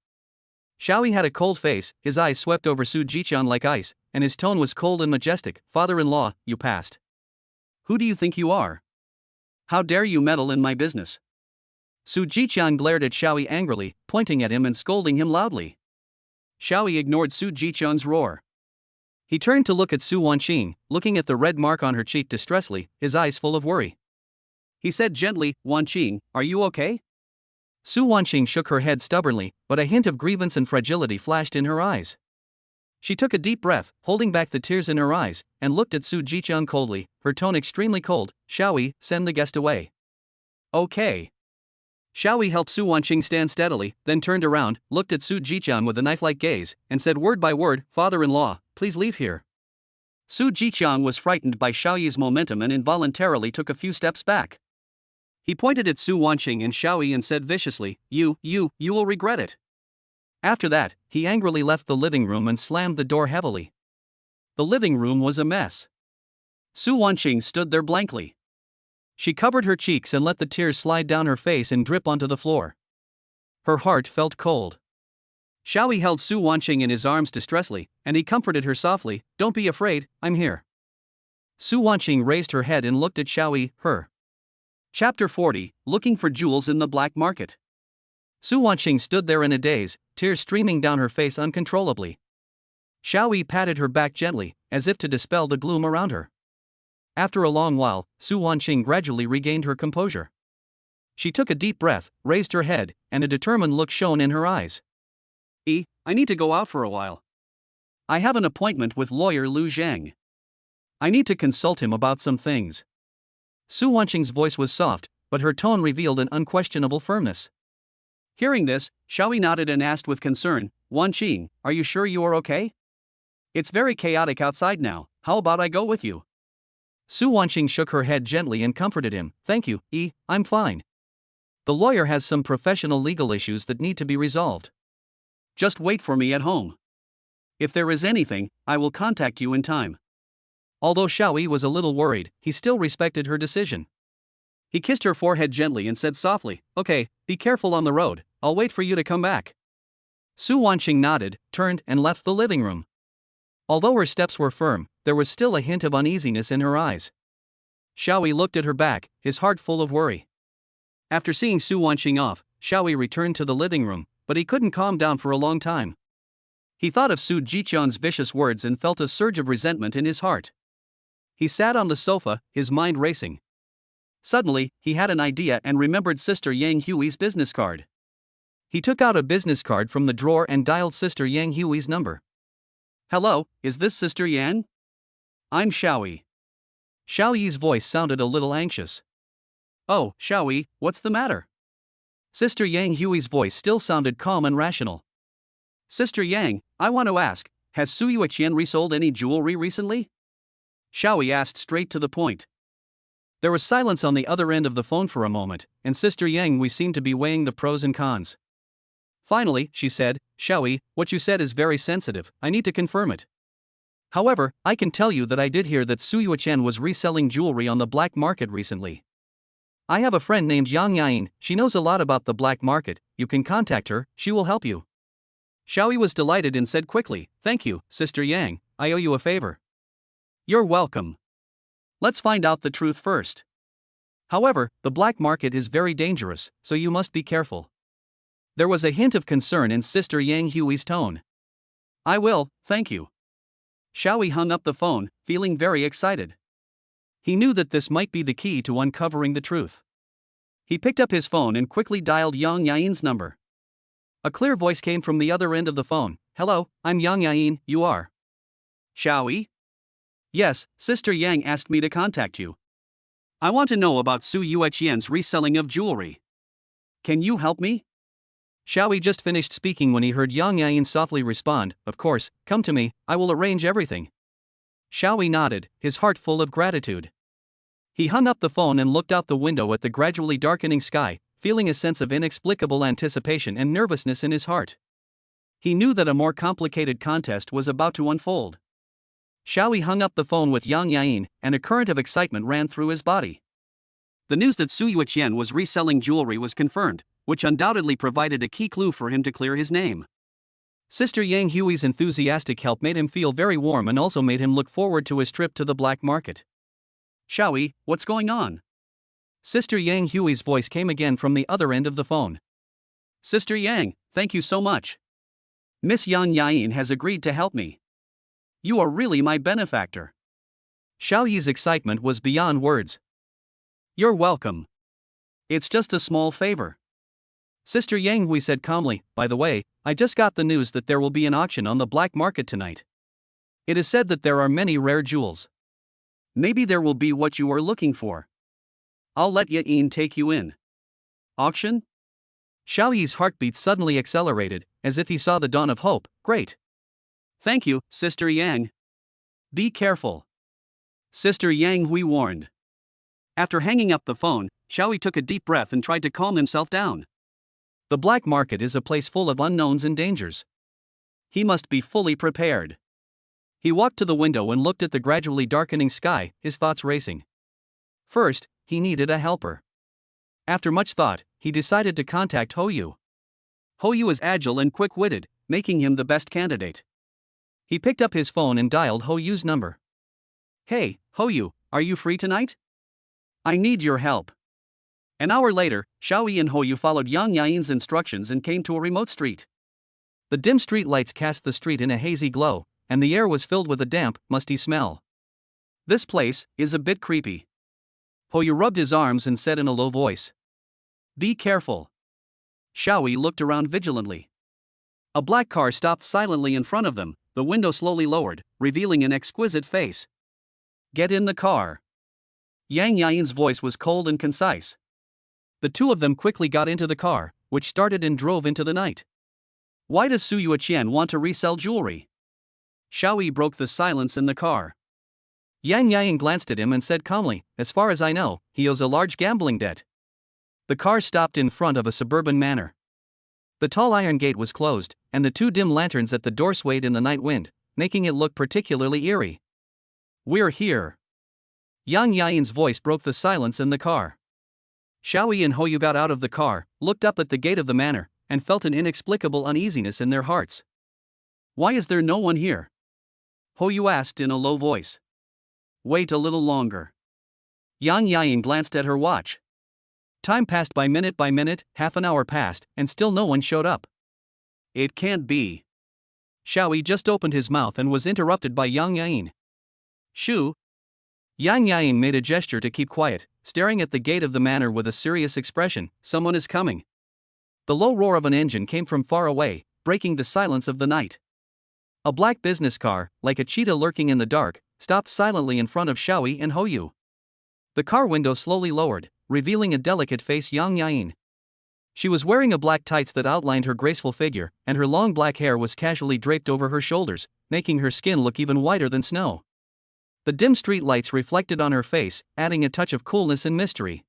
Xiaoyi had a cold face, his eyes swept over Su Jiqiang like ice, and his tone was cold and majestic. Father-in-law, you passed. Who do you think you are? How dare you meddle in my business? Su Jiqiang glared at Xiaoyi angrily, pointing at him and scolding him loudly. Xiaoyi ignored Su Jiqiang's roar. He turned to look at Su Wanqing, looking at the red mark on her cheek distressfully, his eyes full of worry. He said gently, Wanqing, are you okay? Su Wanqing shook her head stubbornly, but a hint of grievance and fragility flashed in her eyes. She took a deep breath, holding back the tears in her eyes, and looked at Su Jiqiang coldly, her tone extremely cold. Xiaoyi, send the guest away. Okay. Xiaoyi helped Su Wanqing stand steadily, then turned around, looked at Su Jiqiang with a knife-like gaze, and said word by word, Father-in-law, please leave here. Su Jiqiang was frightened by Xiaoyi's momentum and involuntarily took a few steps back. He pointed at Su Wanqing and Xiaoyi and said viciously, You will regret it. After that, he angrily left the living room and slammed the door heavily. The living room was a mess. Su Wanqing stood there blankly. She covered her cheeks and let the tears slide down her face and drip onto the floor. Her heart felt cold. Xiaoyi held Su Wanqing in his arms distressfully, and he comforted her softly, Don't be afraid, I'm here. Su Wanqing raised her head and looked at Xiaoyi, her. Chapter 40, Looking for Jewels in the Black Market. Su Wanqing stood there in a daze, tears streaming down her face uncontrollably. Xiaoyi patted her back gently, as if to dispel the gloom around her. After a long while, Su Wanqing gradually regained her composure. She took a deep breath, raised her head, and a determined look shone in her eyes. I need to go out for a while. I have an appointment with lawyer Lu Zhang. I need to consult him about some things. Su Wanqing's voice was soft, but her tone revealed an unquestionable firmness. Hearing this, Xiaoyi nodded and asked with concern, Wanqing, are you sure you are okay? It's very chaotic outside now, how about I go with you? Su Wanqing shook her head gently and comforted him, Thank you, I'm fine. The lawyer has some professional legal issues that need to be resolved. Just wait for me at home. If there is anything, I will contact you in time. Although Xiaoyi was a little worried, he still respected her decision. He kissed her forehead gently and said softly, Okay, be careful on the road, I'll wait for you to come back. Su Wanqing nodded, turned and left the living room. Although her steps were firm, there was still a hint of uneasiness in her eyes. Xiaoyi looked at her back, his heart full of worry. After seeing Su Wanqing off, Xiaoyi returned to the living room, but he couldn't calm down for a long time. He thought of Su Jiqian's vicious words and felt a surge of resentment in his heart. He sat on the sofa, his mind racing. Suddenly, he had an idea and remembered Sister Yang Hui's business card. He took out a business card from the drawer and dialed Sister Yang Hui's number. "Hello, is this Sister Yang? I'm Xiaoyi." Xiaoyi's voice sounded a little anxious. "Oh, Xiaoyi, what's the matter?" Sister Yang Hui's voice still sounded calm and rational. "Sister Yang, I want to ask, has Su Yueqian resold any jewelry recently?" Xiaoyi asked straight to the point. There was silence on the other end of the phone for a moment, and Sister Yang Hui seemed to be weighing the pros and cons. Finally, she said, "Xiaoyi, what you said is very sensitive, I need to confirm it. However, I can tell you that I did hear that Su Yueqian was reselling jewelry on the black market recently. I have a friend named Yain, she knows a lot about the black market, you can contact her, she will help you." Xiaoyi was delighted and said quickly, "Thank you, Sister Yang, I owe you a favor." "You're welcome. Let's find out the truth first. However, the black market is very dangerous, so you must be careful." There was a hint of concern in Sister Yang Hui's tone. "I will, thank you." Xiaoyi hung up the phone, feeling very excited. He knew that this might be the key to uncovering the truth. He picked up his phone and quickly dialed Yang Yain's number. A clear voice came from the other end of the phone. "Hello, I'm Yang Yain, you are Xiaoyi?" "Yes, Sister Yang asked me to contact you. I want to know about Su Yueqian's reselling of jewelry. Can you help me?" Xiaoyi just finished speaking when he heard Yang Yain softly respond, "Of course, come to me, I will arrange everything." Xiaoyi nodded, his heart full of gratitude. He hung up the phone and looked out the window at the gradually darkening sky, feeling a sense of inexplicable anticipation and nervousness in his heart. He knew that a more complicated contest was about to unfold. Xiaoyi hung up the phone with Yang Yain, and a current of excitement ran through his body. The news that Su Yueqian was reselling jewelry was confirmed, which undoubtedly provided a key clue for him to clear his name. Sister Yang Hui's enthusiastic help made him feel very warm and also made him look forward to his trip to the black market. "Xiaoyi, what's going on?" Sister Yang Hui's voice came again from the other end of the phone. "Sister Yang, thank you so much. Miss Yang Yain has agreed to help me. You are really my benefactor." Xiaoyi's excitement was beyond words. "You're welcome. It's just a small favor." Sister Yang Hui said calmly, "By the way, I just got the news that there will be an auction on the black market tonight. It is said that there are many rare jewels. Maybe there will be what you are looking for. I'll let Yain take you in." "Auction?" Xiaoyi's heartbeat suddenly accelerated, as if he saw the dawn of hope. "Great. Thank you, Sister Yang. Be careful." Sister Yang Hui warned. After hanging up the phone, Xiaoyi took a deep breath and tried to calm himself down. The black market is a place full of unknowns and dangers. He must be fully prepared. He walked to the window and looked at the gradually darkening sky, his thoughts racing. First, he needed a helper. After much thought, he decided to contact Hou. Hou is agile and quick-witted, making him the best candidate. He picked up his phone and dialed Hou's number. "Hey, Hou, are you free tonight? I need your help." An hour later, Xiaoyi and Hou followed Yang Yain's instructions and came to a remote street. The dim street lights cast the street in a hazy glow, and the air was filled with a damp, musty smell. "This place is a bit creepy." Hou rubbed his arms and said in a low voice. "Be careful." Xiaoyi looked around vigilantly. A black car stopped silently in front of them, the window slowly lowered, revealing an exquisite face. "Get in the car." Yang Yain's voice was cold and concise. The two of them quickly got into the car, which started and drove into the night. "Why does Su Yueqian want to resell jewelry?" Xiaoyi broke the silence in the car. Yang Yain glanced at him and said calmly, "As far as I know, he owes a large gambling debt." The car stopped in front of a suburban manor. The tall iron gate was closed, and the two dim lanterns at the door swayed in the night wind, making it look particularly eerie. "We're here." Yang Yain's voice broke the silence in the car. Xiaoyi and Hou got out of the car, looked up at the gate of the manor, and felt an inexplicable uneasiness in their hearts. "Why is there no one here?" Hou asked in a low voice. "Wait a little longer." Yang Yain glanced at her watch. Time passed by minute, half an hour passed, and still no one showed up. "It can't be." Xiaoyi just opened his mouth and was interrupted by Yang Yain. Shoo! Yang Yain made a gesture to keep quiet, staring at the gate of the manor with a serious expression. Someone is coming. The low roar of an engine came from far away, breaking the silence of the night. A black business car, like a cheetah lurking in the dark, stopped silently in front of Xiaoyi and Houyu. The car window slowly lowered, revealing a delicate face. Yang Yain. She was wearing a black tights that outlined her graceful figure, and her long black hair was casually draped over her shoulders, making her skin look even whiter than snow. The dim street lights reflected on her face, adding a touch of coolness and mystery.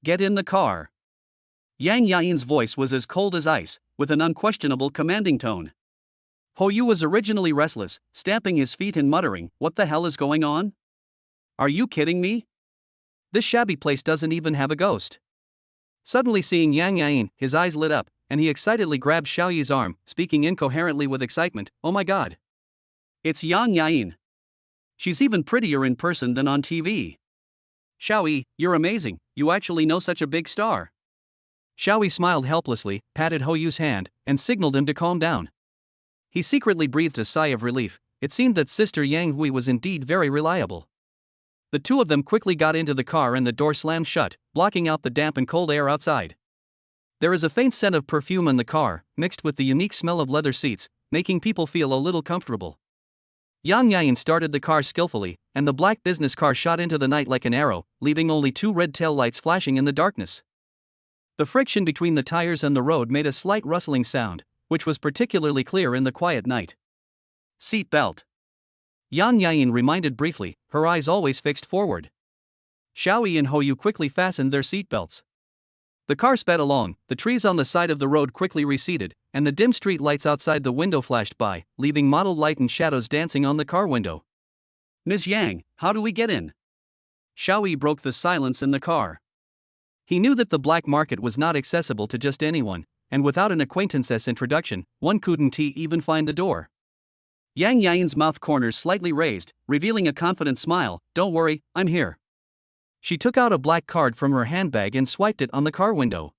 Get in the car. Yang Yain's voice was as cold as ice, with an unquestionable commanding tone. Houyu was originally restless, stamping his feet and muttering, "What the hell is going on? Are you kidding me? This shabby place doesn't even have a ghost." Suddenly seeing Yang Yain, his eyes lit up, and he excitedly grabbed Xiaoyi's arm, speaking incoherently with excitement. "Oh my god! It's Yang Yain! She's even prettier in person than on TV. Xiaoyi, you're amazing, you actually know such a big star." Xiaoyi smiled helplessly, patted Houyu's hand, and signaled him to calm down. He secretly breathed a sigh of relief. It seemed that Sister Yang Hui was indeed very reliable. The two of them quickly got into the car and the door slammed shut, blocking out the damp and cold air outside. There is a faint scent of perfume in the car, mixed with the unique smell of leather seats, making people feel a little comfortable. Yang Yain started the car skillfully, and the black business car shot into the night like an arrow, leaving only two red tail lights flashing in the darkness. The friction between the tires and the road made a slight rustling sound, which was particularly clear in the quiet night. Seat belt. Yang Yain reminded briefly, her eyes always fixed forward. Xiaoyi and Houyu quickly fastened their seatbelts. The car sped along, the trees on the side of the road quickly receded, and the dim street lights outside the window flashed by, leaving mottled light and shadows dancing on the car window. "Ms. Yang, how do we get in?" Xiaoyi broke the silence in the car. He knew that the black market was not accessible to just anyone, and without an acquaintance's introduction, one couldn't even find the door. Yang Yain's mouth corners slightly raised, revealing a confident smile. "Don't worry, I'm here." She took out a black card from her handbag and swiped it on the car window.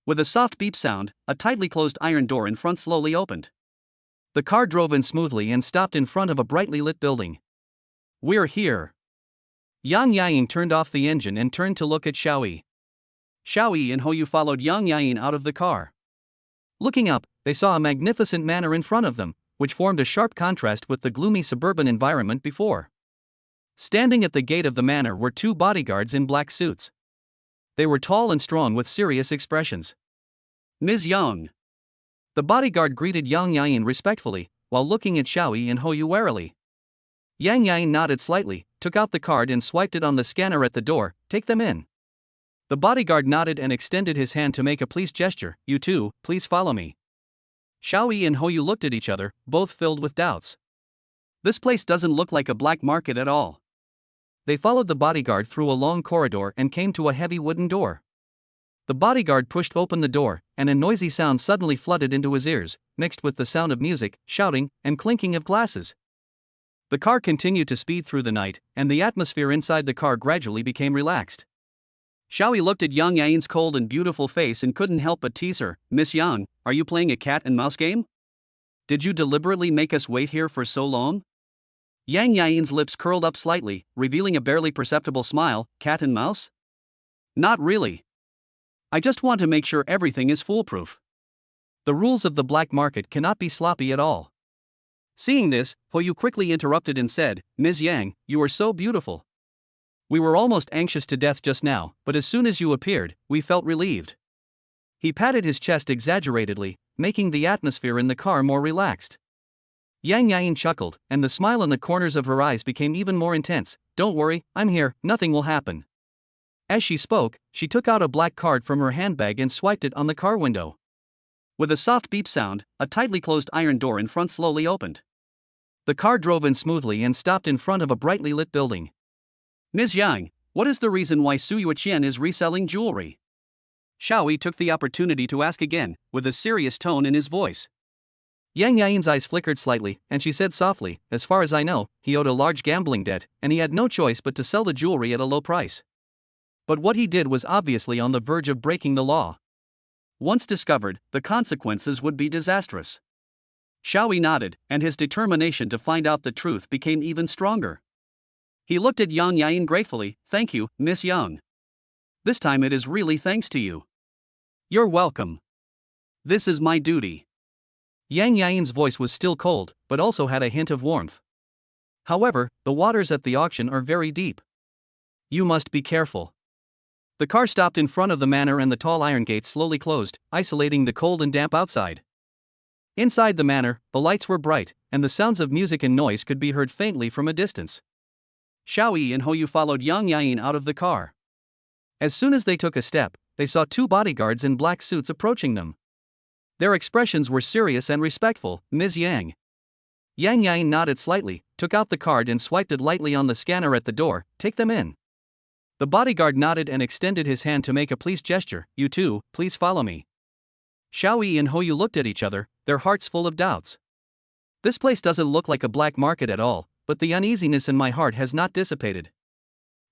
With a soft beep sound, a tightly closed iron door in front slowly opened. The car drove in smoothly and stopped in front of a brightly lit building. "We're here." Yang Yain turned off the engine and turned to look at Xiaoyi. Xiaoyi and Houyu followed Yang Yain out of the car. Looking up, they saw a magnificent manor in front of them, which formed a sharp contrast with the gloomy suburban environment before. Standing at the gate of the manor were two bodyguards in black suits. They were tall and strong with serious expressions. "Ms. Yang." The bodyguard greeted Yang Yain respectfully, while looking at Xiaoyi and Houyu warily. Yang Yain nodded slightly, took out the card and swiped it on the scanner at the door. "Take them in." The bodyguard nodded and extended his hand to make a please gesture. "You two, please follow me." Xiaoyi and Houyu looked at each other, both filled with doubts. This place doesn't look like a black market at all. They followed the bodyguard through a long corridor and came to a heavy wooden door. The bodyguard pushed open the door, and a noisy sound suddenly flooded into his ears, mixed with the sound of music, shouting, and clinking of glasses. The car continued to speed through the night, and the atmosphere inside the car gradually became relaxed. Xiaoyi looked at Yang Yain's cold and beautiful face and couldn't help but tease her. "Miss Yang, are you playing a cat and mouse game? Did you deliberately make us wait here for so long?" Yang Yain's lips curled up slightly, revealing a barely perceptible smile. "Cat and mouse? Not really. I just want to make sure everything is foolproof. The rules of the black market cannot be sloppy at all." Seeing this, Houyu quickly interrupted and said, "Ms. Yang, you are so beautiful. We were almost anxious to death just now, but as soon as you appeared, we felt relieved." He patted his chest exaggeratedly, making the atmosphere in the car more relaxed. Yang Yain chuckled, and the smile in the corners of her eyes became even more intense. "Don't worry, I'm here, nothing will happen." As she spoke, she took out a black card from her handbag and swiped it on the car window. With a soft beep sound, a tightly closed iron door in front slowly opened. The car drove in smoothly and stopped in front of a brightly lit building. "Ms. Yang, what is the reason why Su Yuqian is reselling jewelry?" Xiaoyi took the opportunity to ask again, with a serious tone in his voice. Yang Yain's eyes flickered slightly, and she said softly, "As far as I know, he owed a large gambling debt, and he had no choice but to sell the jewelry at a low price. But what he did was obviously on the verge of breaking the law. Once discovered, the consequences would be disastrous." Xiaoyi nodded, and his determination to find out the truth became even stronger. He looked at Yang Yain gratefully. Thank you, Miss Yang. This time it is really thanks to you. You're welcome. This is my duty. Yang Yain's voice was still cold, but also had a hint of warmth. However, the waters at the auction are very deep. You must be careful. The car stopped in front of the manor and the tall iron gates slowly closed, isolating the cold and damp outside. Inside the manor, the lights were bright, and the sounds of music and noise could be heard faintly from a distance. Xiaoyi and Hou Yu followed Yang Yain out of the car. As soon as they took a step, they saw two bodyguards in black suits approaching them. Their expressions were serious and respectful. Ms. Yang. Yang Yain nodded slightly, took out the card and swiped it lightly on the scanner at the door. Take them in. The bodyguard nodded and extended his hand to make a please gesture. You too, please follow me. Xiaoyi and Hou Yu looked at each other, their hearts full of doubts. This place doesn't look like a black market at all, but the uneasiness in my heart has not dissipated.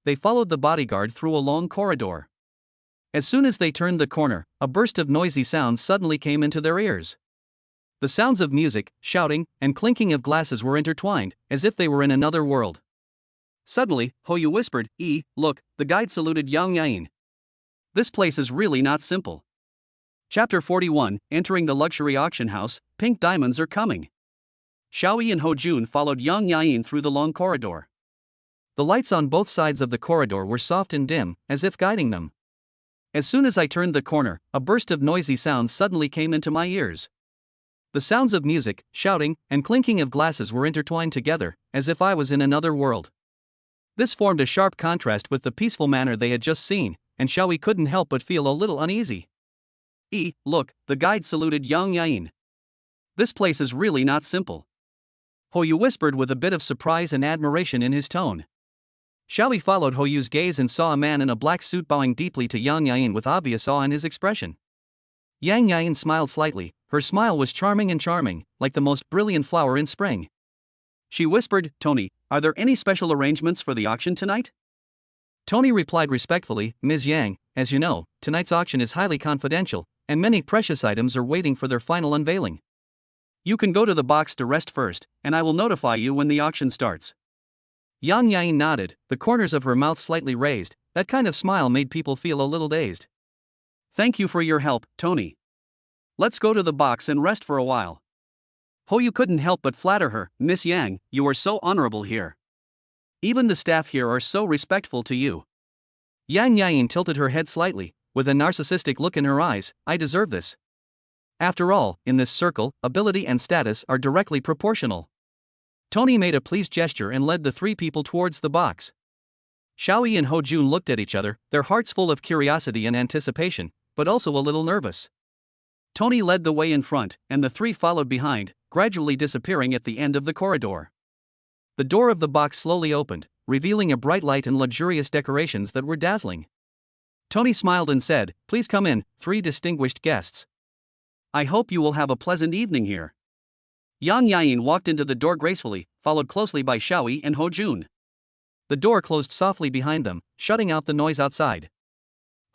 They followed the bodyguard through a long corridor. As soon as they turned the corner, a burst of noisy sounds suddenly came into their ears. The sounds of music, shouting, and clinking of glasses were intertwined, as if they were in another world. Suddenly, Hou Yu whispered, Look, the guide saluted Yang Yain. This place is really not simple. Chapter 41, Entering the Luxury Auction House, Pink Diamonds Are Coming. Xiaoyi and Hou Jun followed Yang Yain through the long corridor. The lights on both sides of the corridor were soft and dim, as if guiding them. As soon as I turned the corner, a burst of noisy sounds suddenly came into my ears. The sounds of music, shouting, and clinking of glasses were intertwined together, as if I was in another world. This formed a sharp contrast with the peaceful manner they had just seen, and Xiaoyi couldn't help but feel a little uneasy. Look, the guide saluted Yang Yain. This place is really not simple. Hou Yu whispered with a bit of surprise and admiration in his tone. Xiaoyi followed Hou Yu's gaze and saw a man in a black suit bowing deeply to Yang Yain with obvious awe in his expression. Yang Yain smiled slightly. Her smile was charming, like the most brilliant flower in spring. She whispered, Tony, are there any special arrangements for the auction tonight? Tony replied respectfully, Ms. Yang, as you know, tonight's auction is highly confidential, and many precious items are waiting for their final unveiling. You can go to the box to rest first, and I will notify you when the auction starts. Yang Yain nodded, the corners of her mouth slightly raised. That kind of smile made people feel a little dazed. Thank you for your help, Tony. Let's go to the box and rest for a while. Hou Yu couldn't help but flatter her. Miss Yang, you are so honorable here. Even the staff here are so respectful to you. Yang Yain tilted her head slightly, with a narcissistic look in her eyes. I deserve this. After all, in this circle, ability and status are directly proportional. Tony made a pleased gesture and led the three people towards the box. Xiaoyi and Hou Jun looked at each other, their hearts full of curiosity and anticipation, but also a little nervous. Tony led the way in front, and the three followed behind, gradually disappearing at the end of the corridor. The door of the box slowly opened, revealing a bright light and luxurious decorations that were dazzling. Tony smiled and said, Please come in, three distinguished guests. I hope you will have a pleasant evening here. Yang Yain walked into the door gracefully, followed closely by Xiaoyi and Hou Jun. The door closed softly behind them, shutting out the noise outside.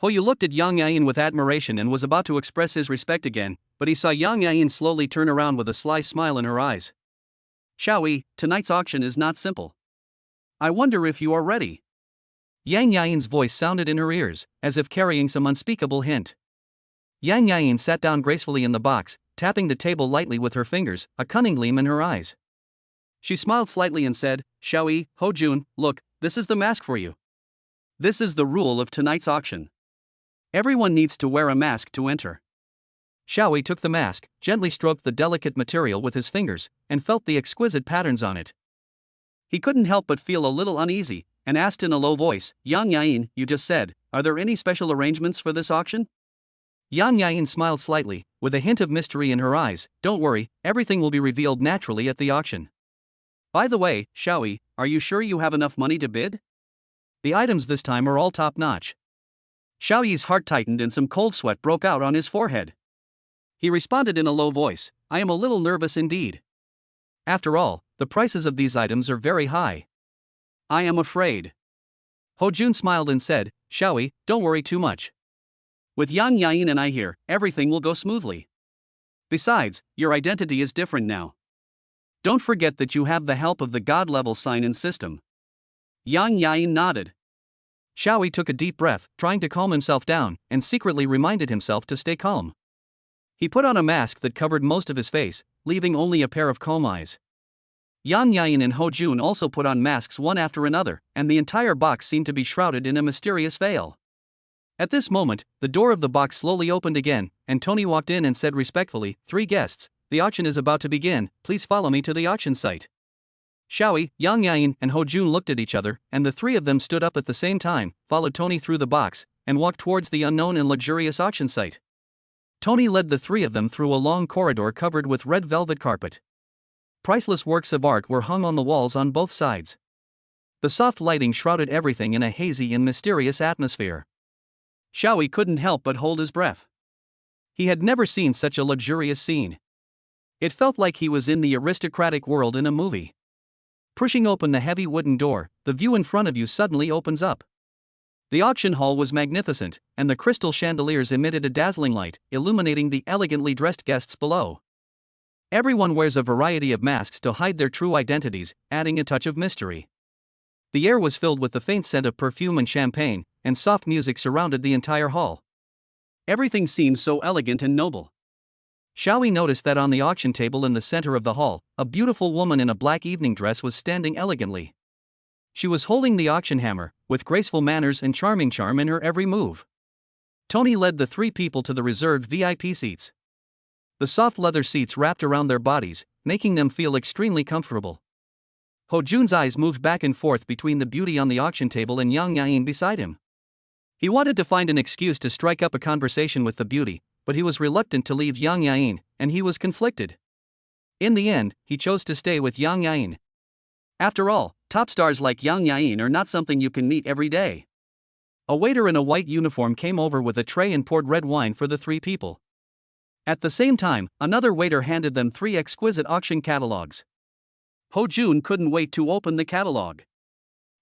Hou Yu looked at Yang Yain with admiration and was about to express his respect again, but he saw Yang Yain slowly turn around with a sly smile in her eyes. Xiaoyi, tonight's auction is not simple. I wonder if you are ready. Yang Yain's voice sounded in her ears, as if carrying some unspeakable hint. Yang Yain sat down gracefully in the box, tapping the table lightly with her fingers, a cunning gleam in her eyes. She smiled slightly and said, Xiaoyi, Hou Jun, look, this is the mask for you. This is the rule of tonight's auction. Everyone needs to wear a mask to enter. Xiaoyi took the mask, gently stroked the delicate material with his fingers, and felt the exquisite patterns on it. He couldn't help but feel a little uneasy, and asked in a low voice, Yang Yain, you just said, are there any special arrangements for this auction? Yang Yain smiled slightly, with a hint of mystery in her eyes. Don't worry, everything will be revealed naturally at the auction. By the way, Xiaoyi, are you sure you have enough money to bid? The items this time are all top-notch. Xiaoyi's heart tightened and some cold sweat broke out on his forehead. He responded in a low voice, I am a little nervous indeed. After all, the prices of these items are very high. I am afraid. Hou Jun smiled and said, Xiaoyi, don't worry too much. With Yang Yain and I here, everything will go smoothly. Besides, your identity is different now. Don't forget that you have the help of the God-level sign-in system. Yain nodded. Xiaoyi took a deep breath, trying to calm himself down, and secretly reminded himself to stay calm. He put on a mask that covered most of his face, leaving only a pair of calm eyes. Yain and Hojun also put on masks one after another, and the entire box seemed to be shrouded in a mysterious veil. At this moment, the door of the box slowly opened again, and Tony walked in and said respectfully, "3 guests, the auction is about to begin, please follow me to the auction site." Xiaoyi, Yain, and Hojun looked at each other, and the 3 of them stood up at the same time, followed Tony through the box, and walked towards the unknown and luxurious auction site. Tony led the 3 of them through a long corridor covered with red velvet carpet. Priceless works of art were hung on the walls on both sides. The soft lighting shrouded everything in a hazy and mysterious atmosphere. Xiaoyi couldn't help but hold his breath. He had never seen such a luxurious scene. It felt like he was in the aristocratic world in a movie. Pushing open the heavy wooden door, the view in front of you suddenly opens up. The auction hall was magnificent, and the crystal chandeliers emitted a dazzling light, illuminating the elegantly dressed guests below. Everyone wears a variety of masks to hide their true identities, adding a touch of mystery. The air was filled with the faint scent of perfume and champagne, and soft music surrounded the entire hall. Everything seemed so elegant and noble. Xiaoyi noticed that on the auction table in the center of the hall, a beautiful woman in a black evening dress was standing elegantly. She was holding the auction hammer, with graceful manners and charming charm in her every move. Tony led the 3 people to the reserved VIP seats. The soft leather seats wrapped around their bodies, making them feel extremely comfortable. Hojun's eyes moved back and forth between the beauty on the auction table and Yain beside him. He wanted to find an excuse to strike up a conversation with the beauty, but he was reluctant to leave Yain, and he was conflicted. In the end, he chose to stay with Yain. After all, top stars like Yain are not something you can meet every day. A waiter in a white uniform came over with a tray and poured red wine for the 3 people. At the same time, another waiter handed them 3 exquisite auction catalogs. Hojun couldn't wait to open the catalog.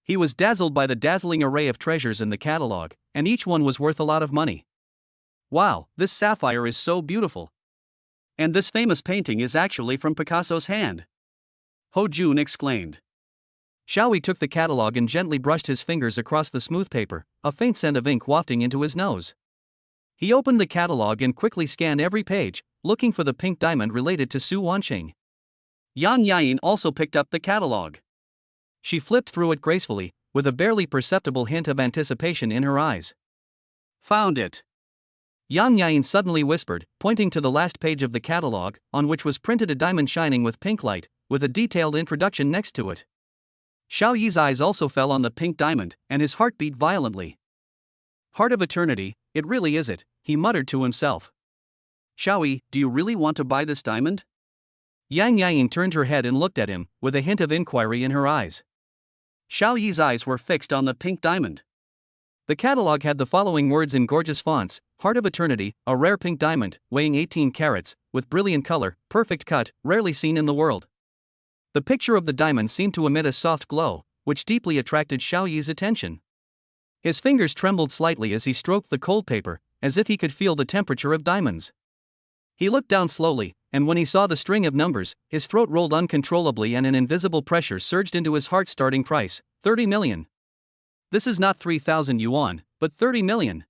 He was dazzled by the dazzling array of treasures in the catalog, and each one was worth a lot of money. Wow, this sapphire is so beautiful. And this famous painting is actually from Picasso's hand. Hojun exclaimed. Xiaoyi took the catalog and gently brushed his fingers across the smooth paper, a faint scent of ink wafting into his nose. He opened the catalog and quickly scanned every page, looking for the pink diamond related to Su Wanqing. Yain also picked up the catalog. She flipped through it gracefully, with a barely perceptible hint of anticipation in her eyes. Found it. Yain suddenly whispered, pointing to the last page of the catalog, on which was printed a diamond shining with pink light, with a detailed introduction next to it. Xiaoyi's eyes also fell on the pink diamond, and his heart beat violently. Heart of eternity, it really is it, he muttered to himself. Xiaoyi, do you really want to buy this diamond? Yain turned her head and looked at him, with a hint of inquiry in her eyes. Xiaoyi's eyes were fixed on the pink diamond. The catalog had the following words in gorgeous fonts: Heart of Eternity, a rare pink diamond, weighing 18 carats, with brilliant color, perfect cut, rarely seen in the world. The picture of the diamond seemed to emit a soft glow, which deeply attracted Xiaoyi's attention. His fingers trembled slightly as he stroked the cold paper, as if he could feel the temperature of diamonds. He looked down slowly, and when he saw the string of numbers, his throat rolled uncontrollably and an invisible pressure surged into his heart. Starting price, 30 million. This is not 3,000 yuan, but 30 million.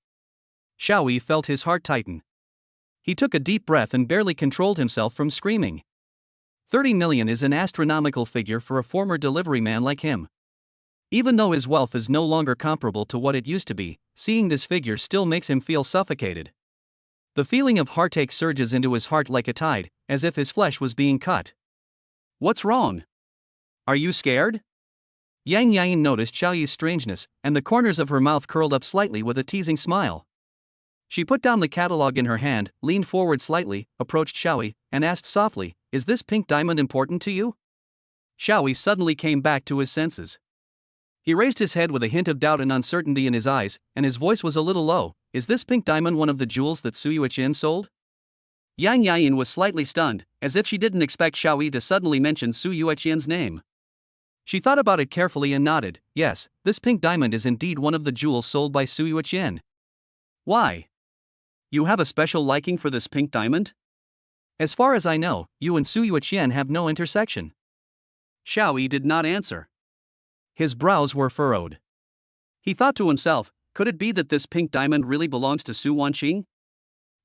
Xiaoyi felt his heart tighten. He took a deep breath and barely controlled himself from screaming. 30 million is an astronomical figure for a former delivery man like him. Even though his wealth is no longer comparable to what it used to be, seeing this figure still makes him feel suffocated. The feeling of heartache surges into his heart like a tide, as if his flesh was being cut. What's wrong? Are you scared? Yain noticed Xiaoyi's strangeness, and the corners of her mouth curled up slightly with a teasing smile. She put down the catalog in her hand, leaned forward slightly, approached Xiaoyi, and asked softly, "Is this pink diamond important to you?" Xiaoyi suddenly came back to his senses. He raised his head with a hint of doubt and uncertainty in his eyes, and his voice was a little low. "Is this pink diamond one of the jewels that Su Yueqian sold?" Yain was slightly stunned, as if she didn't expect Xiaoyi to suddenly mention Su Yueqian's name. She thought about it carefully and nodded. "Yes, this pink diamond is indeed one of the jewels sold by Su Yueqian." "Why? You have a special liking for this pink diamond?" As far as I know, you and Su Yuqian have no intersection. Xiao Yi did not answer. His brows were furrowed. He thought to himself, could it be that this pink diamond really belongs to Su Wanqing?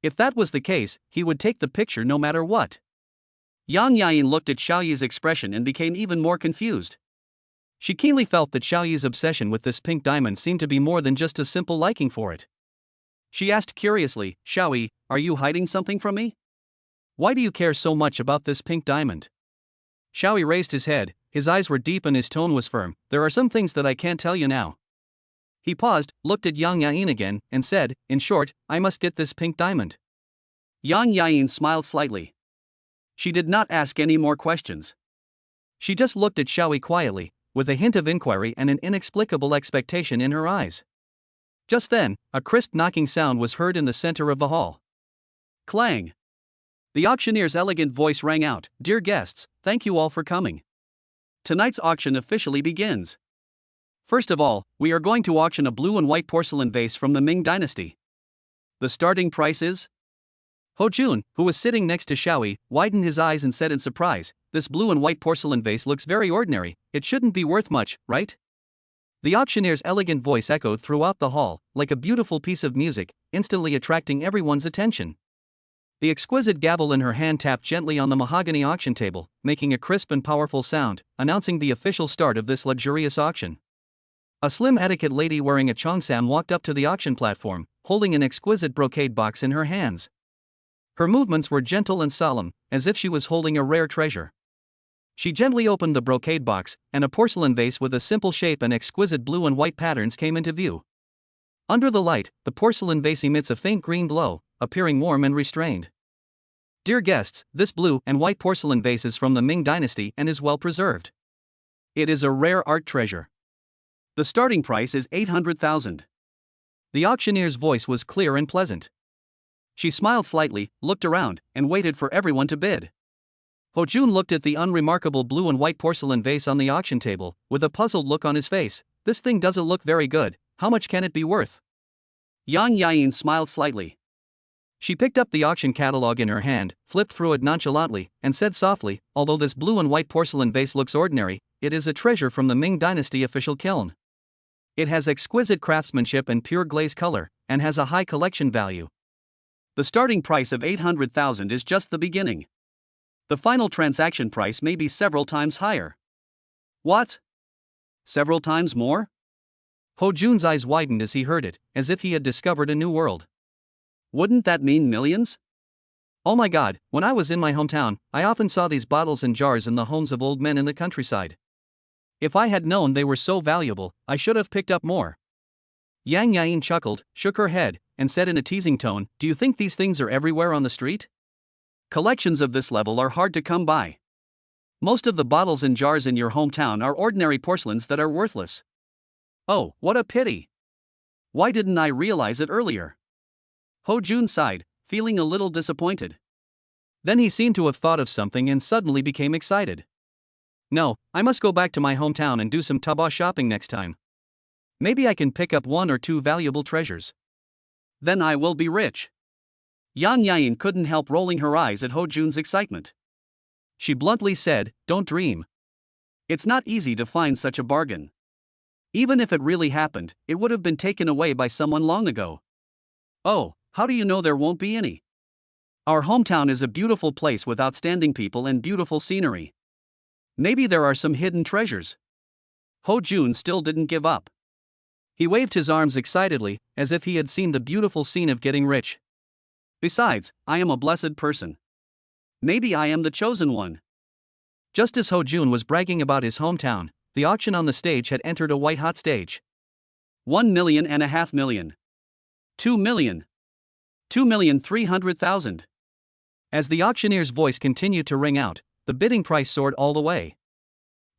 If that was the case, he would take the picture no matter what. Yain looked at Xiao Yi's expression and became even more confused. She keenly felt that Xiao Yi's obsession with this pink diamond seemed to be more than just a simple liking for it. She asked curiously, Xiao Yi, are you hiding something from me? Why do you care so much about this pink diamond? Xiao Yi raised his head, his eyes were deep and his tone was firm. There are some things that I can't tell you now. He paused, looked at Yain again, and said, in short, I must get this pink diamond. Yain smiled slightly. She did not ask any more questions. She just looked at Xiao Yi quietly, with a hint of inquiry and an inexplicable expectation in her eyes. Just then, a crisp knocking sound was heard in the center of the hall. Clang! The auctioneer's elegant voice rang out, Dear guests, thank you all for coming. Tonight's auction officially begins. First of all, we are going to auction a blue and white porcelain vase from the Ming Dynasty. The starting price is? Ho Jun, who was sitting next to Xiao Yi, widened his eyes and said in surprise, This blue and white porcelain vase looks very ordinary, it shouldn't be worth much, right? The auctioneer's elegant voice echoed throughout the hall, like a beautiful piece of music, instantly attracting everyone's attention. The exquisite gavel in her hand tapped gently on the mahogany auction table, making a crisp and powerful sound, announcing the official start of this luxurious auction. A slim etiquette lady wearing a cheongsam walked up to the auction platform, holding an exquisite brocade box in her hands. Her movements were gentle and solemn, as if she was holding a rare treasure. She gently opened the brocade box, and a porcelain vase with a simple shape and exquisite blue and white patterns came into view. Under the light, the porcelain vase emits a faint green glow, appearing warm and restrained. Dear guests, this blue and white porcelain vase is from the Ming Dynasty and is well preserved. It is a rare art treasure. The starting price is 800,000. The auctioneer's voice was clear and pleasant. She smiled slightly, looked around, and waited for everyone to bid. Ho Jun looked at the unremarkable blue and white porcelain vase on the auction table, with a puzzled look on his face. This thing doesn't look very good, how much can it be worth? Yain smiled slightly. She picked up the auction catalog in her hand, flipped through it nonchalantly, and said softly, Although this blue and white porcelain vase looks ordinary, it is a treasure from the Ming Dynasty official kiln. It has exquisite craftsmanship and pure glaze color, and has a high collection value. The starting price of 800,000 is just the beginning. The final transaction price may be several times higher. What? Several times more? Ho Jun's eyes widened as he heard it, as if he had discovered a new world. Wouldn't that mean millions? Oh my god, when I was in my hometown, I often saw these bottles and jars in the homes of old men in the countryside. If I had known they were so valuable, I should have picked up more. Yain chuckled, shook her head, and said in a teasing tone, Do you think these things are everywhere on the street? Collections of this level are hard to come by. Most of the bottles and jars in your hometown are ordinary porcelains that are worthless. Oh, what a pity. Why didn't I realize it earlier? Ho Jun sighed, feeling a little disappointed. Then he seemed to have thought of something and suddenly became excited. No, I must go back to my hometown and do some Taobao shopping next time. Maybe I can pick up 1 or 2 valuable treasures. Then I will be rich. Yain couldn't help rolling her eyes at Ho Jun's excitement. She bluntly said, Don't dream. It's not easy to find such a bargain. Even if it really happened, it would have been taken away by someone long ago. Oh, how do you know there won't be any? Our hometown is a beautiful place with outstanding people and beautiful scenery. Maybe there are some hidden treasures. Ho Jun still didn't give up. He waved his arms excitedly, as if he had seen the beautiful scene of getting rich. Besides, I am a blessed person. Maybe I am the chosen one. Just as Ho Jun was bragging about his hometown, the auction on the stage had entered a white-hot stage. 1 million and a half million. 2 million. 2,300,000. As the auctioneer's voice continued to ring out, the bidding price soared all the way.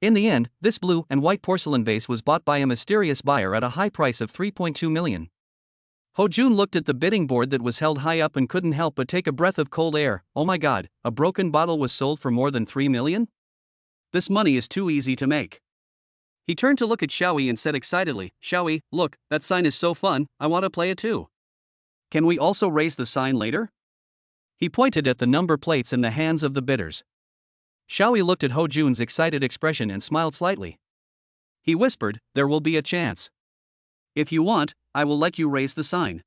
In the end, this blue and white porcelain vase was bought by a mysterious buyer at a high price of 3.2 million. Ho Jun looked at the bidding board that was held high up and couldn't help but take a breath of cold air. Oh my god, a broken bottle was sold for more than 3 million? This money is too easy to make. He turned to look at Xiao Yi and said excitedly, Xiao Yi, look, that sign is so fun, I want to play it too. Can we also raise the sign later? He pointed at the number plates in the hands of the bidders. Xiaoyi looked at Ho Jun's excited expression and smiled slightly. He whispered, "There will be a chance. If you want, I will let you raise the sign."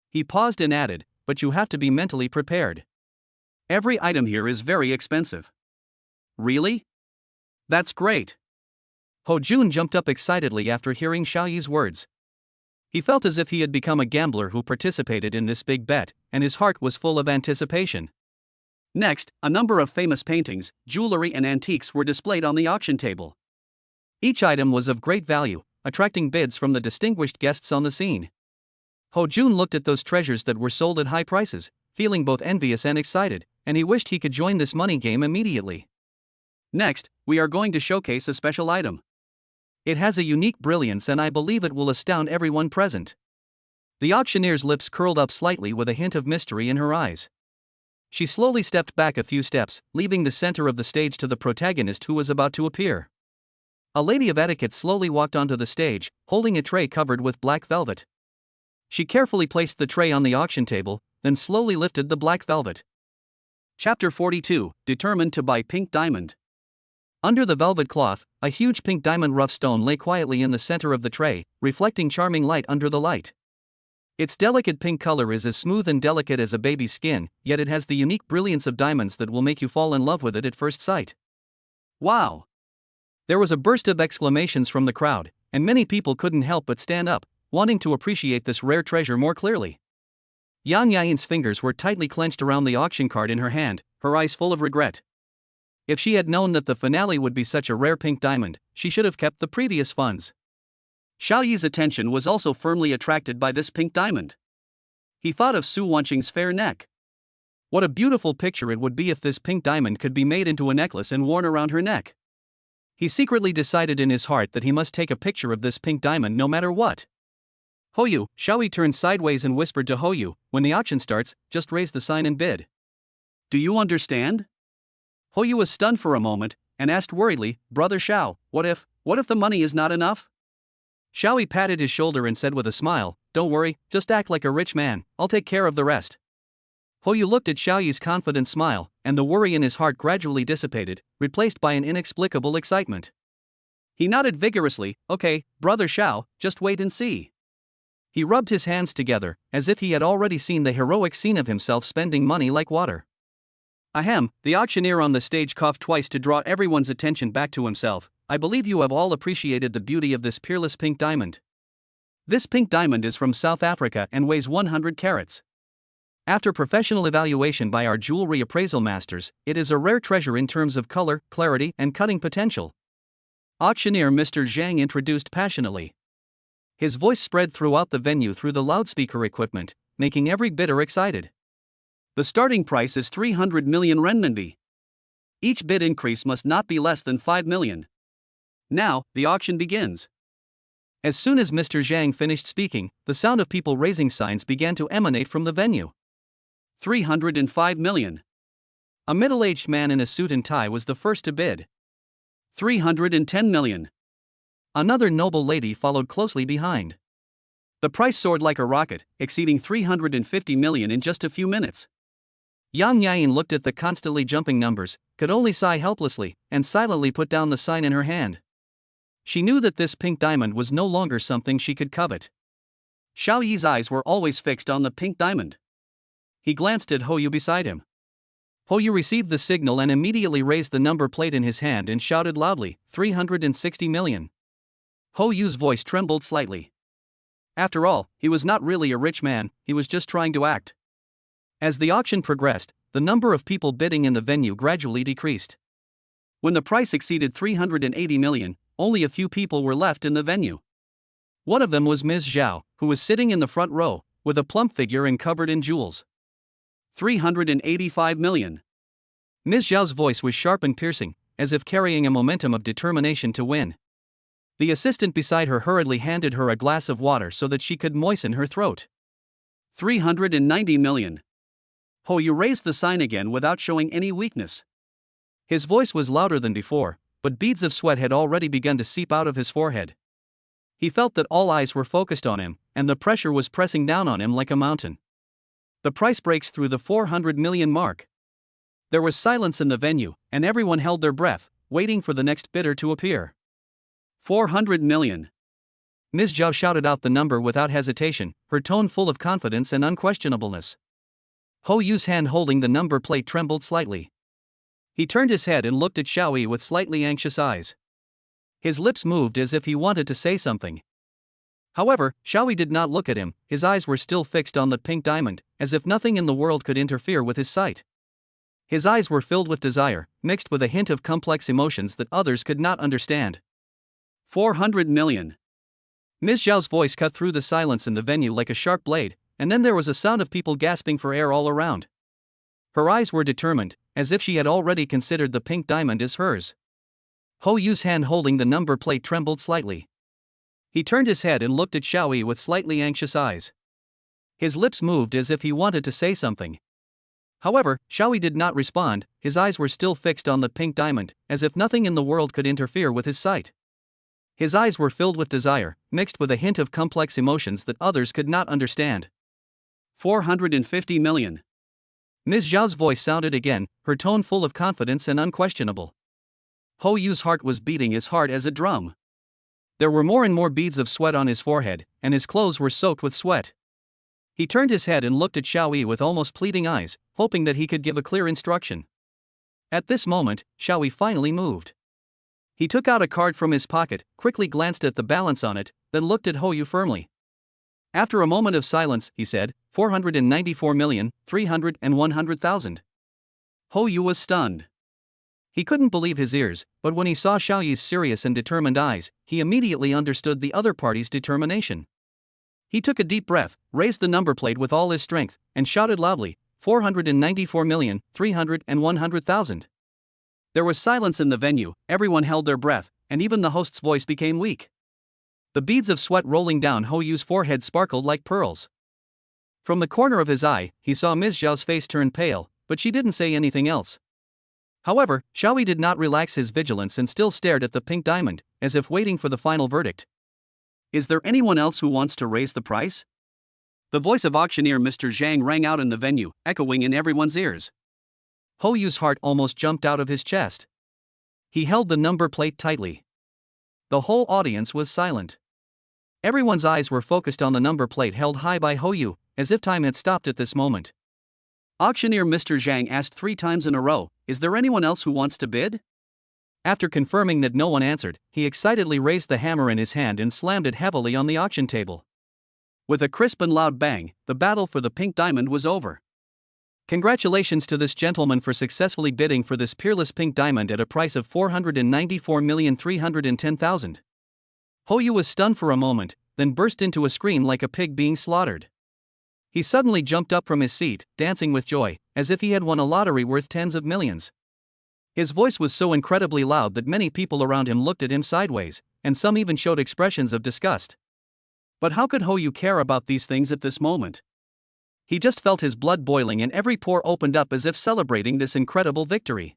He paused and added, "But you have to be mentally prepared. Every item here is very expensive." "Really? That's great." Ho Jun jumped up excitedly after hearing Xiaoyi's words. He felt as if he had become a gambler who participated in this big bet, and his heart was full of anticipation. Next, a number of famous paintings, jewelry and antiques were displayed on the auction table. Each item was of great value, attracting bids from the distinguished guests on the scene. Ho Jun looked at those treasures that were sold at high prices, feeling both envious and excited, and he wished he could join this money game immediately. Next, we are going to showcase a special item. It has a unique brilliance and I believe it will astound everyone present. The auctioneer's lips curled up slightly with a hint of mystery in her eyes. She slowly stepped back a few steps, leaving the center of the stage to the protagonist who was about to appear. A lady of etiquette slowly walked onto the stage, holding a tray covered with black velvet. She carefully placed the tray on the auction table, then slowly lifted the black velvet. Chapter 42, Determined to Buy Pink Diamond. Under the velvet cloth, a huge pink diamond rough stone lay quietly in the center of the tray, reflecting charming light under the light. Its delicate pink color is as smooth and delicate as a baby's skin, yet it has the unique brilliance of diamonds that will make you fall in love with it at first sight. Wow! There was a burst of exclamations from the crowd, and many people couldn't help but stand up, wanting to appreciate this rare treasure more clearly. Yain's fingers were tightly clenched around the auction card in her hand, her eyes full of regret. If she had known that the finale would be such a rare pink diamond, she should have kept the previous funds. Xiaoyi's attention was also firmly attracted by this pink diamond. He thought of Su Wanqing's fair neck. What a beautiful picture it would be if this pink diamond could be made into a necklace and worn around her neck. He secretly decided in his heart that he must take a picture of this pink diamond no matter what. Hoyu, Xiaoyi turned sideways and whispered to Hoyu, "When the auction starts, just raise the sign and bid." "Do you understand?" Hoyu was stunned for a moment, and asked worriedly, "Brother Xiao, what if the money is not enough?" Xiaoyi patted his shoulder and said with a smile, "Don't worry, just act like a rich man, I'll take care of the rest." Hoyu looked at Xiaoyi's confident smile, and the worry in his heart gradually dissipated, replaced by an inexplicable excitement. He nodded vigorously, "Okay, Brother Xiao, just wait and see." He rubbed his hands together, as if he had already seen the heroic scene of himself spending money like water. Ahem, the auctioneer on the stage coughed twice to draw everyone's attention back to himself. "I believe you have all appreciated the beauty of this peerless pink diamond. This pink diamond is from South Africa and weighs 100 carats. After professional evaluation by our jewelry appraisal masters, it is a rare treasure in terms of color, clarity, and cutting potential." Auctioneer Mr. Zhang introduced passionately. His voice spread throughout the venue through the loudspeaker equipment, making every bidder excited. The starting price is 300 million renminbi. Each bid increase must not be less than 5 million. Now, the auction begins. As soon as Mr. Zhang finished speaking, the sound of people raising signs began to emanate from the venue. 305 million. A middle-aged man in a suit and tie was the first to bid. 310 million. Another noble lady followed closely behind. The price soared like a rocket, exceeding 350 million in just a few minutes. Yain looked at the constantly jumping numbers, could only sigh helplessly, and silently put down the sign in her hand. She knew that this pink diamond was no longer something she could covet. Xiaoyi's eyes were always fixed on the pink diamond. He glanced at Hoyu beside him. Hoyu received the signal and immediately raised the number plate in his hand and shouted loudly, 360 million. Hoyu's voice trembled slightly. After all, he was not really a rich man, he was just trying to act. As the auction progressed, the number of people bidding in the venue gradually decreased. When the price exceeded 380 million, only a few people were left in the venue. One of them was Ms. Zhao, who was sitting in the front row, with a plump figure and covered in jewels. 385 million. Ms. Zhao's voice was sharp and piercing, as if carrying a momentum of determination to win. The assistant beside her hurriedly handed her a glass of water so that she could moisten her throat. 390 million. Hoyu raised the sign again without showing any weakness. His voice was louder than before, but beads of sweat had already begun to seep out of his forehead. He felt that all eyes were focused on him, and the pressure was pressing down on him like a mountain. The price breaks through the 400 million mark. There was silence in the venue, and everyone held their breath, waiting for the next bidder to appear. 400 million. Ms. Zhao shouted out the number without hesitation, her tone full of confidence and unquestionableness. Hou Yu's hand holding the number plate trembled slightly. He turned his head and looked at Xiaoyi with slightly anxious eyes. His lips moved as if he wanted to say something. However, Xiaoyi did not look at him, his eyes were still fixed on the pink diamond, as if nothing in the world could interfere with his sight. His eyes were filled with desire, mixed with a hint of complex emotions that others could not understand. 400 million. Ms. Zhao's voice cut through the silence in the venue like a sharp blade, and then there was a sound of people gasping for air all around. Her eyes were determined, as if she had already considered the pink diamond as hers. Hou Yu's hand holding the number plate trembled slightly. He turned his head and looked at Xiaoyi with slightly anxious eyes. His lips moved as if he wanted to say something. However, Xiaoyi did not respond, his eyes were still fixed on the pink diamond, as if nothing in the world could interfere with his sight. His eyes were filled with desire, mixed with a hint of complex emotions that others could not understand. 450 million. Ms. Zhao's voice sounded again, her tone full of confidence and unquestionable. Hou Yu's heart was beating as hard as a drum. There were more and more beads of sweat on his forehead, and his clothes were soaked with sweat. He turned his head and looked at Xiaoyi with almost pleading eyes, hoping that he could give a clear instruction. At this moment, Xiaoyi finally moved. He took out a card from his pocket, quickly glanced at the balance on it, then looked at Hou Yu firmly. After a moment of silence, he said, 494,300,000. Hou Yu was stunned. He couldn't believe his ears, but when he saw Xiaoyi's serious and determined eyes, he immediately understood the other party's determination. He took a deep breath, raised the number plate with all his strength, and shouted loudly, 494,300,000. There was silence in the venue, everyone held their breath, and even the host's voice became weak. The beads of sweat rolling down Hou Yu's forehead sparkled like pearls. From the corner of his eye, he saw Ms. Zhao's face turn pale, but she didn't say anything else. However, Xiaoyi did not relax his vigilance and still stared at the pink diamond, as if waiting for the final verdict. Is there anyone else who wants to raise the price? The voice of auctioneer Mr. Zhang rang out in the venue, echoing in everyone's ears. Hou Yu's heart almost jumped out of his chest. He held the number plate tightly. The whole audience was silent. Everyone's eyes were focused on the number plate held high by Hou Yu, as if time had stopped at this moment. Auctioneer Mr. Zhang asked 3 times in a row, "Is there anyone else who wants to bid?" After confirming that no one answered, he excitedly raised the hammer in his hand and slammed it heavily on the auction table. With a crisp and loud bang, the battle for the pink diamond was over. Congratulations to this gentleman for successfully bidding for this peerless pink diamond at a price of 494,310,000. Hou Yu was stunned for a moment, then burst into a scream like a pig being slaughtered. He suddenly jumped up from his seat, dancing with joy, as if he had won a lottery worth tens of millions. His voice was so incredibly loud that many people around him looked at him sideways, and some even showed expressions of disgust. But how could Hou Yu care about these things at this moment? He just felt his blood boiling and every pore opened up as if celebrating this incredible victory.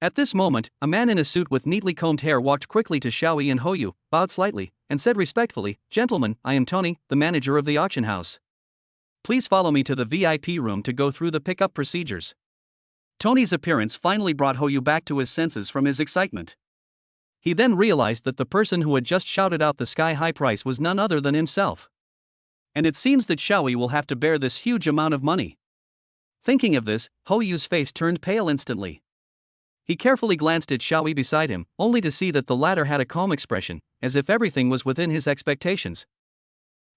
At this moment, a man in a suit with neatly combed hair walked quickly to Xiaoyi and Hou Yu, bowed slightly, and said respectfully, "Gentlemen, I am Tony, the manager of the auction house. Please follow me to the VIP room to go through the pickup procedures." Tony's appearance finally brought Hou Yu back to his senses from his excitement. He then realized that the person who had just shouted out the sky-high price was none other than himself. And it seems that Xiaoyi will have to bear this huge amount of money. Thinking of this, Hou Yu's face turned pale instantly. He carefully glanced at Xiaoyi beside him, only to see that the latter had a calm expression, as if everything was within his expectations.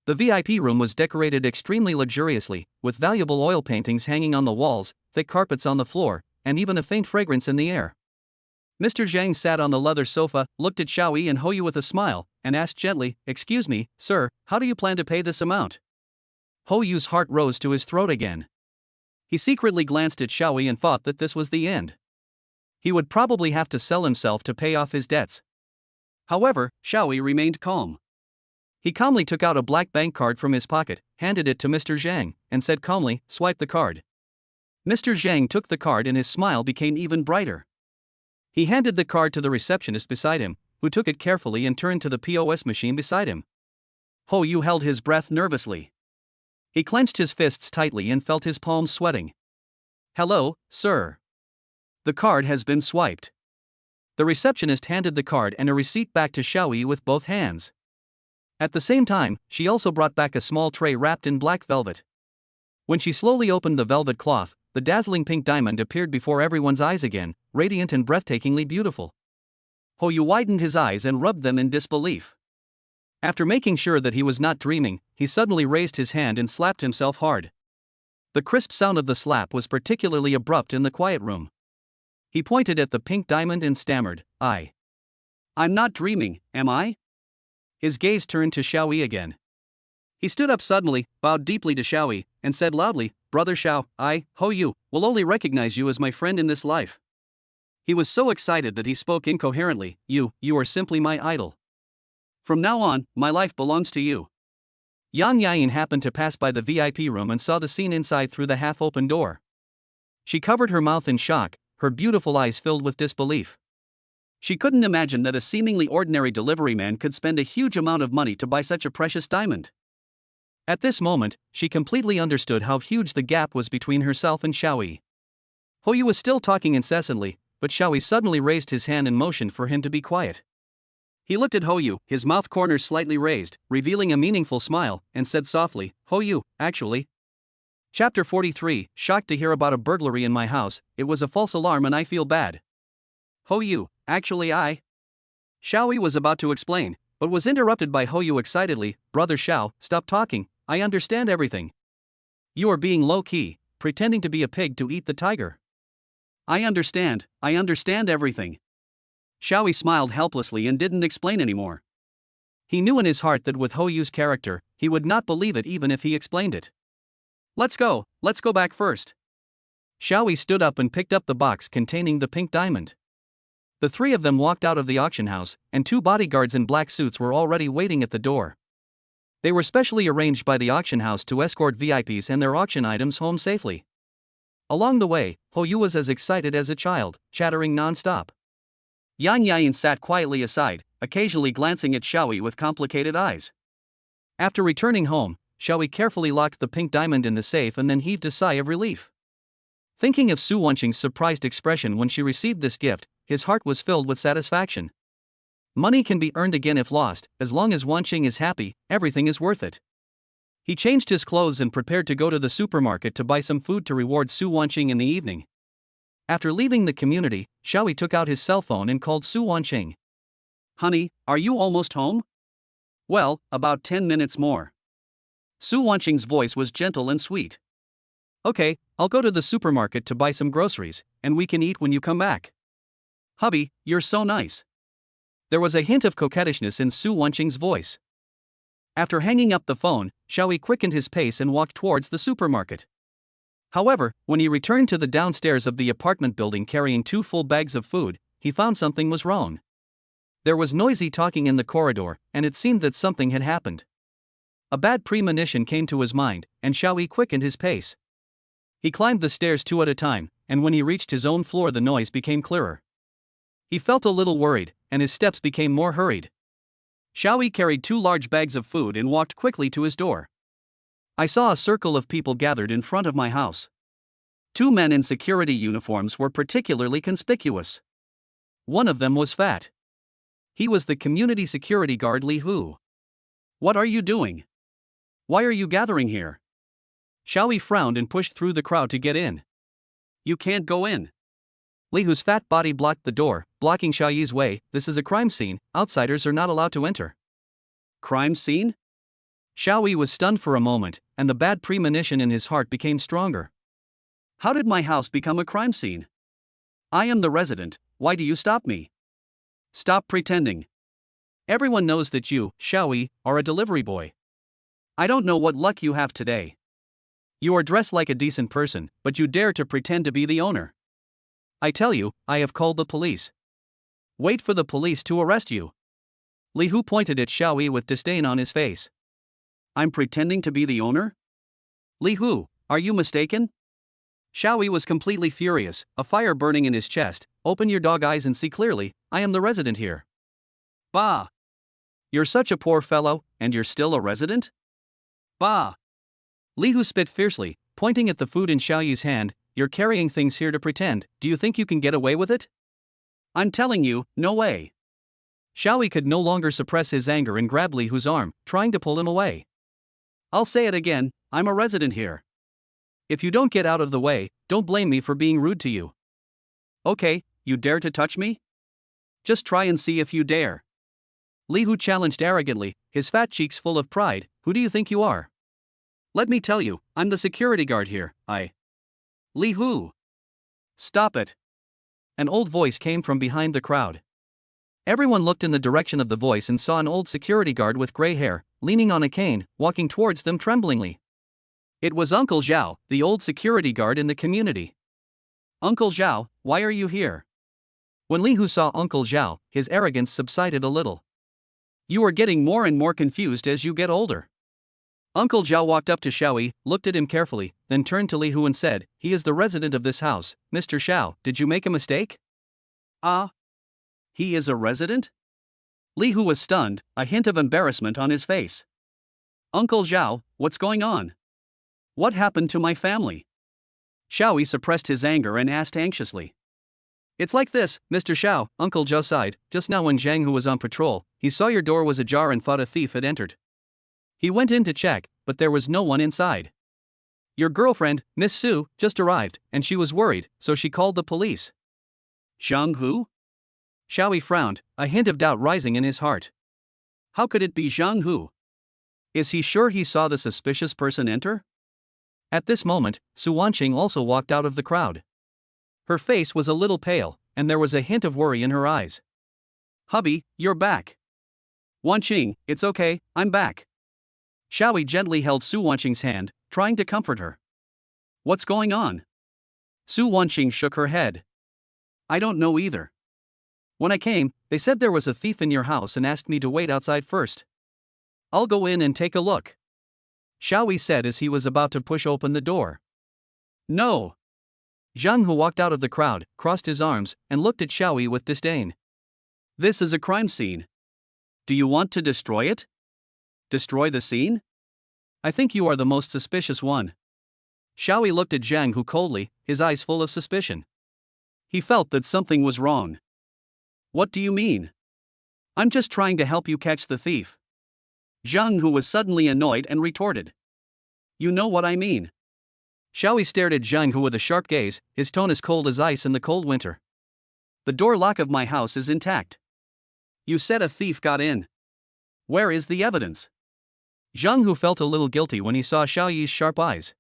The VIP room was decorated extremely luxuriously, with valuable oil paintings hanging on the walls, thick carpets on the floor, and even a faint fragrance in the air. Mr. Zhang sat on the leather sofa, looked at Xiaoyi and Hou Yu with a smile, and asked gently, "Excuse me, sir, how do you plan to pay this amount?" Hou Yu's heart rose to his throat again. He secretly glanced at Xiaoyi and thought that this was the end. He would probably have to sell himself to pay off his debts. However, Xiaoyi remained calm. He calmly took out a black bank card from his pocket, handed it to Mr. Zhang, and said calmly, "Swipe the card." Mr. Zhang took the card and his smile became even brighter. He handed the card to the receptionist beside him, who took it carefully and turned to the POS machine beside him. Hou Yu held his breath nervously. He clenched his fists tightly and felt his palms sweating. "Hello, sir. The card has been swiped." The receptionist handed the card and a receipt back to Xiaoyi with both hands. At the same time, she also brought back a small tray wrapped in black velvet. When she slowly opened the velvet cloth, the dazzling pink diamond appeared before everyone's eyes again, radiant and breathtakingly beautiful. Hou widened his eyes and rubbed them in disbelief. After making sure that he was not dreaming, he suddenly raised his hand and slapped himself hard. The crisp sound of the slap was particularly abrupt in the quiet room. He pointed at the pink diamond and stammered, I'm not dreaming, am I?" His gaze turned to Xiaoyi again. He stood up suddenly, bowed deeply to Xiaoyi, and said loudly, "Brother Xiao, Hou, will only recognize you as my friend in this life." He was so excited that he spoke incoherently. You are simply my idol. From now on, my life belongs to you." Yain happened to pass by the VIP room and saw the scene inside through the half-open door. She covered her mouth in shock, her beautiful eyes filled with disbelief. She couldn't imagine that a seemingly ordinary delivery man could spend a huge amount of money to buy such a precious diamond. At this moment, she completely understood how huge the gap was between herself and Xiaoyi. Hou was still talking incessantly, but Xiaoyi suddenly raised his hand and motioned for him to be quiet. He looked at Hou, his mouth corners slightly raised, revealing a meaningful smile, and said softly, "Hou, actually." Chapter 43, shocked to hear about a burglary in my house. It was a false alarm and I feel bad. Hou, actually Xiaoyi was about to explain, but was interrupted by Hou excitedly. "Brother Xiao, stop talking, I understand everything. You are being low-key, pretending to be a pig to eat the tiger." I understand everything." Xiaoyi smiled helplessly and didn't explain anymore. He knew in his heart that with Hou's character, he would not believe it even if he explained it. Let's go back first." Xiaoyi stood up and picked up the box containing the pink diamond. The three of them walked out of the auction house, and two bodyguards in black suits were already waiting at the door. They were specially arranged by the auction house to escort VIPs and their auction items home safely. Along the way, Hou was as excited as a child, chattering non-stop. Yain sat quietly aside, occasionally glancing at Xiaoyi with complicated eyes. After returning home, Xiaoyi carefully locked the pink diamond in the safe and then heaved a sigh of relief. Thinking of Su Wanqing's surprised expression when she received this gift, his heart was filled with satisfaction. Money can be earned again if lost. As long as Wanqing is happy, everything is worth it. He changed his clothes and prepared to go to the supermarket to buy some food to reward Su Wanqing in the evening. After leaving the community, Xiaoyi took out his cell phone and called Su Wanqing. "Honey, are you almost home?" "Well, about 10 minutes more." Su Wanqing's voice was gentle and sweet. "Okay, I'll go to the supermarket to buy some groceries, and we can eat when you come back." "Hubby, you're so nice." There was a hint of coquettishness in Su Wanqing's voice. After hanging up the phone, Xiaoyi quickened his pace and walked towards the supermarket. However, when he returned to the downstairs of the apartment building carrying 2 full bags of food, he found something was wrong. There was noisy talking in the corridor, and it seemed that something had happened. A bad premonition came to his mind, and Xiaoyi quickened his pace. He climbed the stairs 2 at a time, and when he reached his own floor the noise became clearer. He felt a little worried, and his steps became more hurried. Xiaoyi carried 2 large bags of food and walked quickly to his door. "I saw a circle of people gathered in front of my house. 2 men in security uniforms were particularly conspicuous. One of them was fat. He was the community security guard Li Hu." "What are you doing? Why are you gathering here?" Xiaoyi frowned and pushed through the crowd to get in. "You can't go in." Li Hu's fat body blocked the door, blocking Xiaoyi's way. "This is a crime scene, outsiders are not allowed to enter." "Crime scene?" Xiaoyi was stunned for a moment, and the bad premonition in his heart became stronger. "How did my house become a crime scene? I am the resident, why do you stop me?" "Stop pretending. Everyone knows that you, Xiaoyi, are a delivery boy. I don't know what luck you have today. You are dressed like a decent person, but you dare to pretend to be the owner. I tell you, I have called the police. Wait for the police to arrest you." Li Hu pointed at Xiaoyi with disdain on his face. "I'm pretending to be the owner? Li Hu, are you mistaken?" Xiaoyi was completely furious, a fire burning in his chest. "Open your dog eyes and see clearly, I am the resident here." "Bah! You're such a poor fellow, and you're still a resident? Bah! Li Hu spit fiercely, pointing at the food in Xiao Yi's hand. You're carrying things here to pretend. Do you think you can get away with it? I'm telling you, no way. Xiao Yi could no longer suppress his anger and grabbed Li Hu's arm, trying to pull him away. I'll say it again, I'm a resident here. If you don't get out of the way, don't blame me for being rude to you. Okay, you dare to touch me? Just try and see if you dare. Li Hu challenged arrogantly, his fat cheeks full of pride. Who do you think you are? Let me tell you, I'm the security guard here. Li Hu. Stop it. An old voice came from behind the crowd. Everyone looked in the direction of the voice and saw an old security guard with gray hair, leaning on a cane, walking towards them tremblingly. It was Uncle Zhao, the old security guard in the community. Uncle Zhao, why are you here? When Li Hu saw Uncle Zhao, his arrogance subsided a little. You are getting more and more confused as you get older. Uncle Zhao walked up to Xiao Yi, looked at him carefully, then turned to Li Hu and said, he is the resident of this house. Mr. Xiao, did you make a mistake? He is a resident? Li Hu was stunned, a hint of embarrassment on his face. Uncle Zhao, what's going on? What happened to my family? Xiao Yi suppressed his anger and asked anxiously. It's like this, Mr. Xiao, Uncle Zhao sighed. Just now when Zhang Hu was on patrol, he saw your door was ajar and thought a thief had entered. He went in to check, but there was no one inside. Your girlfriend, Miss Su, just arrived, and she was worried, so she called the police. Zhang Hu? Xiao Yi frowned, a hint of doubt rising in his heart. How could it be Zhang Hu? Is he sure he saw the suspicious person enter? At this moment, Su Wanqing also walked out of the crowd. Her face was a little pale, and there was a hint of worry in her eyes. Hubby, you're back. Wanqing, it's okay, I'm back. Xiao Yi gently held Su Wanqing's hand, trying to comfort her. What's going on? Su Wanqing shook her head. I don't know either. When I came, they said there was a thief in your house and asked me to wait outside first. I'll go in and take a look. Xiao Yi said as he was about to push open the door. No. Zhang Hu walked out of the crowd, crossed his arms, and looked at Xiao Yi with disdain. This is a crime scene. Do you want to destroy it? Destroy the scene? I think you are the most suspicious one. Xiao Yi looked at Zhang Hu coldly, his eyes full of suspicion. He felt that something was wrong. What do you mean? I'm just trying to help you catch the thief. Zhang Hu was suddenly annoyed and retorted. You know what I mean. Xiao Yi stared at Zhang Hu with a sharp gaze, his tone as cold as ice in the cold winter. The door lock of my house is intact. You said a thief got in. Where is the evidence? Zhang Hu felt a little guilty when he saw Xiao Yi's sharp eyes.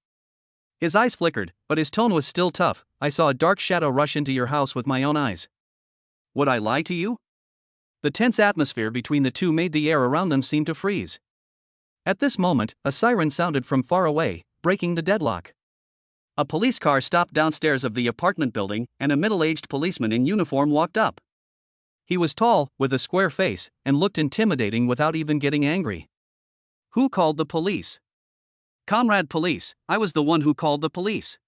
His eyes flickered, but his tone was still tough. I saw a dark shadow rush into your house with my own eyes. Would I lie to you? The tense atmosphere between the two made the air around them seem to freeze. At this moment, a siren sounded from far away, breaking the deadlock. A police car stopped downstairs of the apartment building, and a middle-aged policeman in uniform walked up. He was tall, with a square face, and looked intimidating without even getting angry. Who called the police? Comrade Police, I was the one who called the police.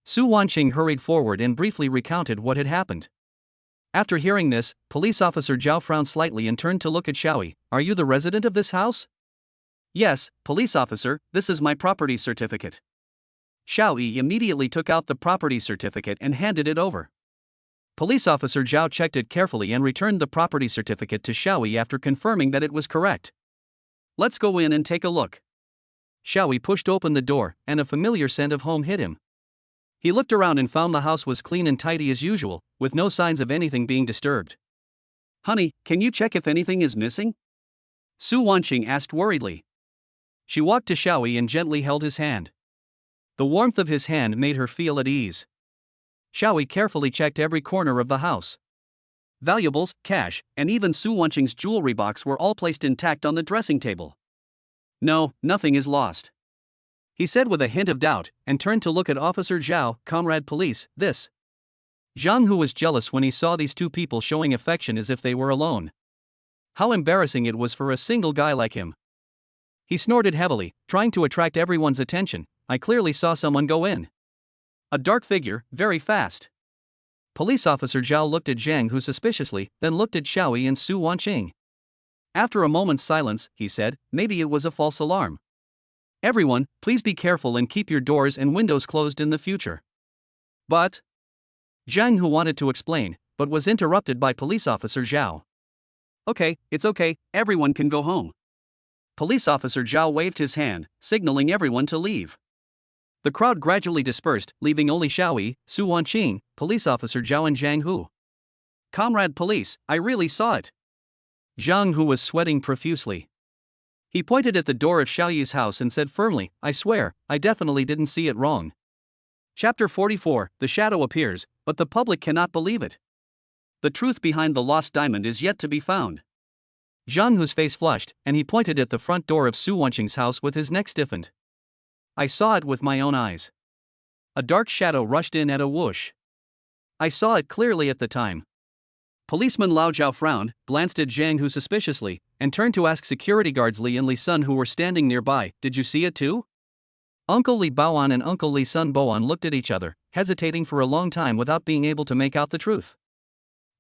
Su Wanqing hurried forward and briefly recounted what had happened. After hearing this, Police Officer Zhao frowned slightly and turned to look at Xiao Yi. Are you the resident of this house? Yes, police officer, this is my property certificate. Xiao Yi immediately took out the property certificate and handed it over. Police Officer Zhao checked it carefully and returned the property certificate to Xiao Yi after confirming that it was correct. Let's go in and take a look. Xiao Yi pushed open the door, and a familiar scent of home hit him. He looked around and found the house was clean and tidy as usual, with no signs of anything being disturbed. Honey, can you check if anything is missing? Su Wanqing asked worriedly. She walked to Xiao Yi and gently held his hand. The warmth of his hand made her feel at ease. Xiao Yi carefully checked every corner of the house. Valuables, cash, and even Su Wanqing's jewelry box were all placed intact on the dressing table. No, nothing is lost. He said with a hint of doubt, and turned to look at Officer Zhao, Comrade Police, this. Zhang Hu was jealous when he saw these two people showing affection as if they were alone. How embarrassing it was for a single guy like him. He snorted heavily, trying to attract everyone's attention. I clearly saw someone go in. A dark figure, very fast. Police Officer Zhao looked at Zhang Hu suspiciously, then looked at Xiao Yi and Su Wanqing. After a moment's silence, he said, maybe it was a false alarm. Everyone, please be careful and keep your doors and windows closed in the future. But Zhang Hu wanted to explain, but was interrupted by police officer Zhao. Okay, it's okay, everyone can go home. Police officer Zhao waved his hand, signaling everyone to leave. The crowd gradually dispersed, leaving only Xiaoyi, Su Wanqing, police officer Zhao and Zhang Hu. Comrade police, I really saw it. Zhang Hu was sweating profusely. He pointed at the door of Xiaoyi's house and said firmly, I swear, I definitely didn't see it wrong. Chapter 44, The Shadow Appears, but the public cannot believe it. The truth behind the lost diamond is yet to be found. Zhang Hu's face flushed, and he pointed at the front door of Su Wanqing's house with his neck stiffened. I saw it with my own eyes. A dark shadow rushed in at a whoosh. I saw it clearly at the time. Policeman Lao Zhao frowned, glanced at Zhang Hu suspiciously, and turned to ask security guards Li and Li Sun who were standing nearby, did you see it too? Uncle Li Baoan and Uncle Li Sun Boan looked at each other, hesitating for a long time without being able to make out the truth.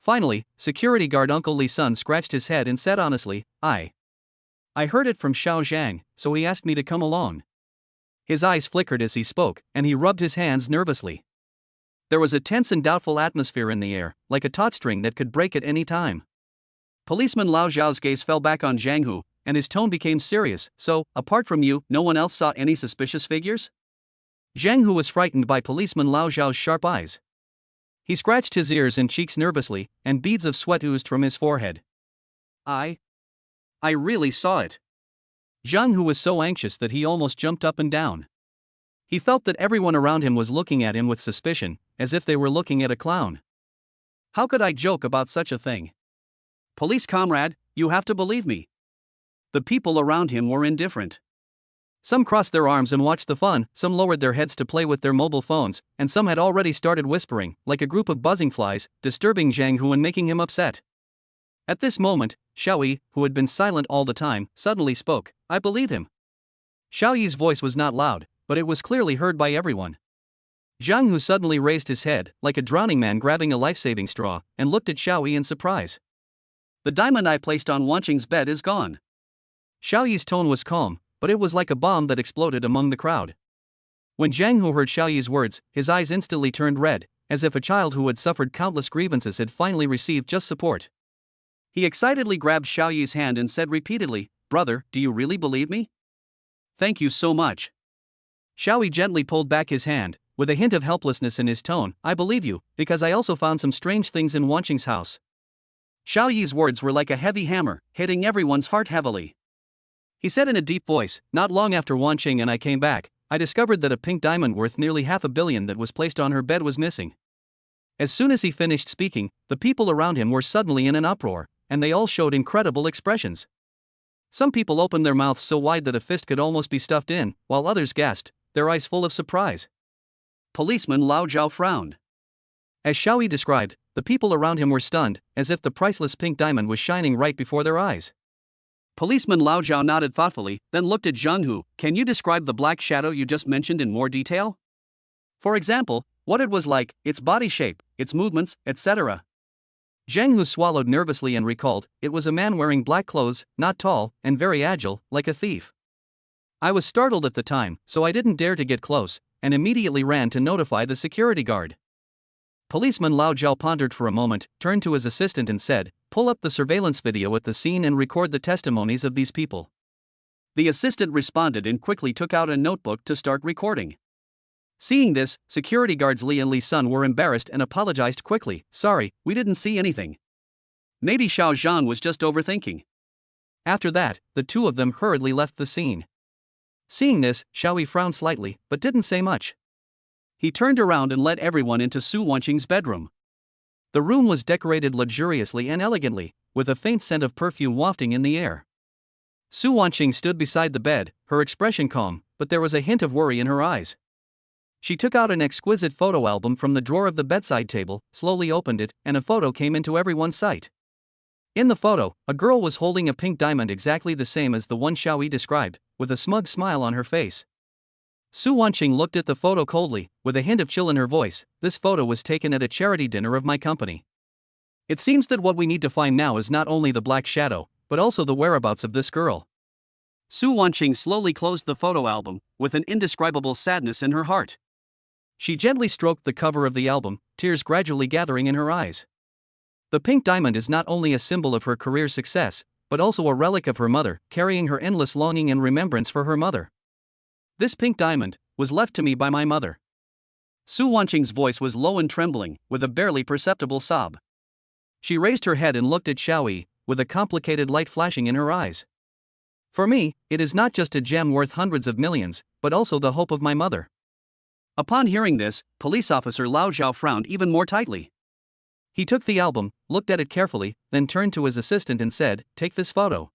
Finally, security guard Uncle Li Sun scratched his head and said honestly, I heard it from Xiao Zhang, so he asked me to come along. His eyes flickered as he spoke, and he rubbed his hands nervously. There was a tense and doubtful atmosphere in the air, like a taut string that could break at any time. Policeman Lao Zhao's gaze fell back on Zhang Hu, and his tone became serious. So, apart from you, no one else saw any suspicious figures? Zhang Hu was frightened by policeman Lao Zhao's sharp eyes. He scratched his ears and cheeks nervously, and beads of sweat oozed from his forehead. I really saw it. Zhang Hu was so anxious that he almost jumped up and down. He felt that everyone around him was looking at him with suspicion, as if they were looking at a clown. How could I joke about such a thing? Police comrade, you have to believe me. The people around him were indifferent. Some crossed their arms and watched the fun, some lowered their heads to play with their mobile phones, and some had already started whispering, like a group of buzzing flies, disturbing Zhang Hu and making him upset. At this moment, Xiaoyi, who had been silent all the time, suddenly spoke, I believe him. Xiaoyi's voice was not loud, but it was clearly heard by everyone. Zhang Hu suddenly raised his head, like a drowning man grabbing a life-saving straw, and looked at Xiaoyi in surprise. The diamond I placed on Wanqing's bed is gone. Xiaoyi's tone was calm, but it was like a bomb that exploded among the crowd. When Zhang Hu heard Xiaoyi's words, his eyes instantly turned red, as if a child who had suffered countless grievances had finally received just support. He excitedly grabbed Xiaoyi's hand and said repeatedly, Brother, do you really believe me? Thank you so much. Xiaoyi gently pulled back his hand, with a hint of helplessness in his tone, I believe you, because I also found some strange things in Wanqing's house. Xiaoyi's words were like a heavy hammer, hitting everyone's heart heavily. He said in a deep voice, not long after Wanqing and I came back, I discovered that a pink diamond worth nearly $500 million that was placed on her bed was missing. As soon as he finished speaking, the people around him were suddenly in an uproar, and they all showed incredible expressions. Some people opened their mouths so wide that a fist could almost be stuffed in, while others gasped, their eyes full of surprise. Policeman Lao Zhao frowned. As Xiaoyi described, the people around him were stunned, as if the priceless pink diamond was shining right before their eyes. Policeman Lao Zhao nodded thoughtfully, then looked at Zhang Hu. Can you describe the black shadow you just mentioned in more detail? For example, what it was like, its body shape, its movements, etc. Zhang Hu swallowed nervously and recalled, it was a man wearing black clothes, not tall, and very agile, like a thief. I was startled at the time, so I didn't dare to get close, and immediately ran to notify the security guard. Policeman Lao Zhao pondered for a moment, turned to his assistant and said, pull up the surveillance video at the scene and record the testimonies of these people. The assistant responded and quickly took out a notebook to start recording. Seeing this, security guards Li and Li Sun were embarrassed and apologized quickly, sorry, we didn't see anything. Maybe Xiao Zhan was just overthinking. After that, the two of them hurriedly left the scene. Seeing this, Xiaoyi frowned slightly, but didn't say much. He turned around and led everyone into Su Wanqing's bedroom. The room was decorated luxuriously and elegantly, with a faint scent of perfume wafting in the air. Su Wanqing stood beside the bed, her expression calm, but there was a hint of worry in her eyes. She took out an exquisite photo album from the drawer of the bedside table, slowly opened it, and a photo came into everyone's sight. In the photo, a girl was holding a pink diamond exactly the same as the one Xiaoyi described, with a smug smile on her face. Su Wanqing looked at the photo coldly, with a hint of chill in her voice. This photo was taken at a charity dinner of my company. It seems that what we need to find now is not only the black shadow, but also the whereabouts of this girl. Su Wanqing slowly closed the photo album, with an indescribable sadness in her heart. She gently stroked the cover of the album, tears gradually gathering in her eyes. The pink diamond is not only a symbol of her career success, but also a relic of her mother, carrying her endless longing and remembrance for her mother. This pink diamond was left to me by my mother. Su Wanqing's voice was low and trembling, with a barely perceptible sob. She raised her head and looked at Xiaoyi, with a complicated light flashing in her eyes. For me, it is not just a gem worth hundreds of millions, but also the hope of my mother. Upon hearing this, police officer Lao Zhao frowned even more tightly. He took the album, looked at it carefully, then turned to his assistant and said, "Take this photo.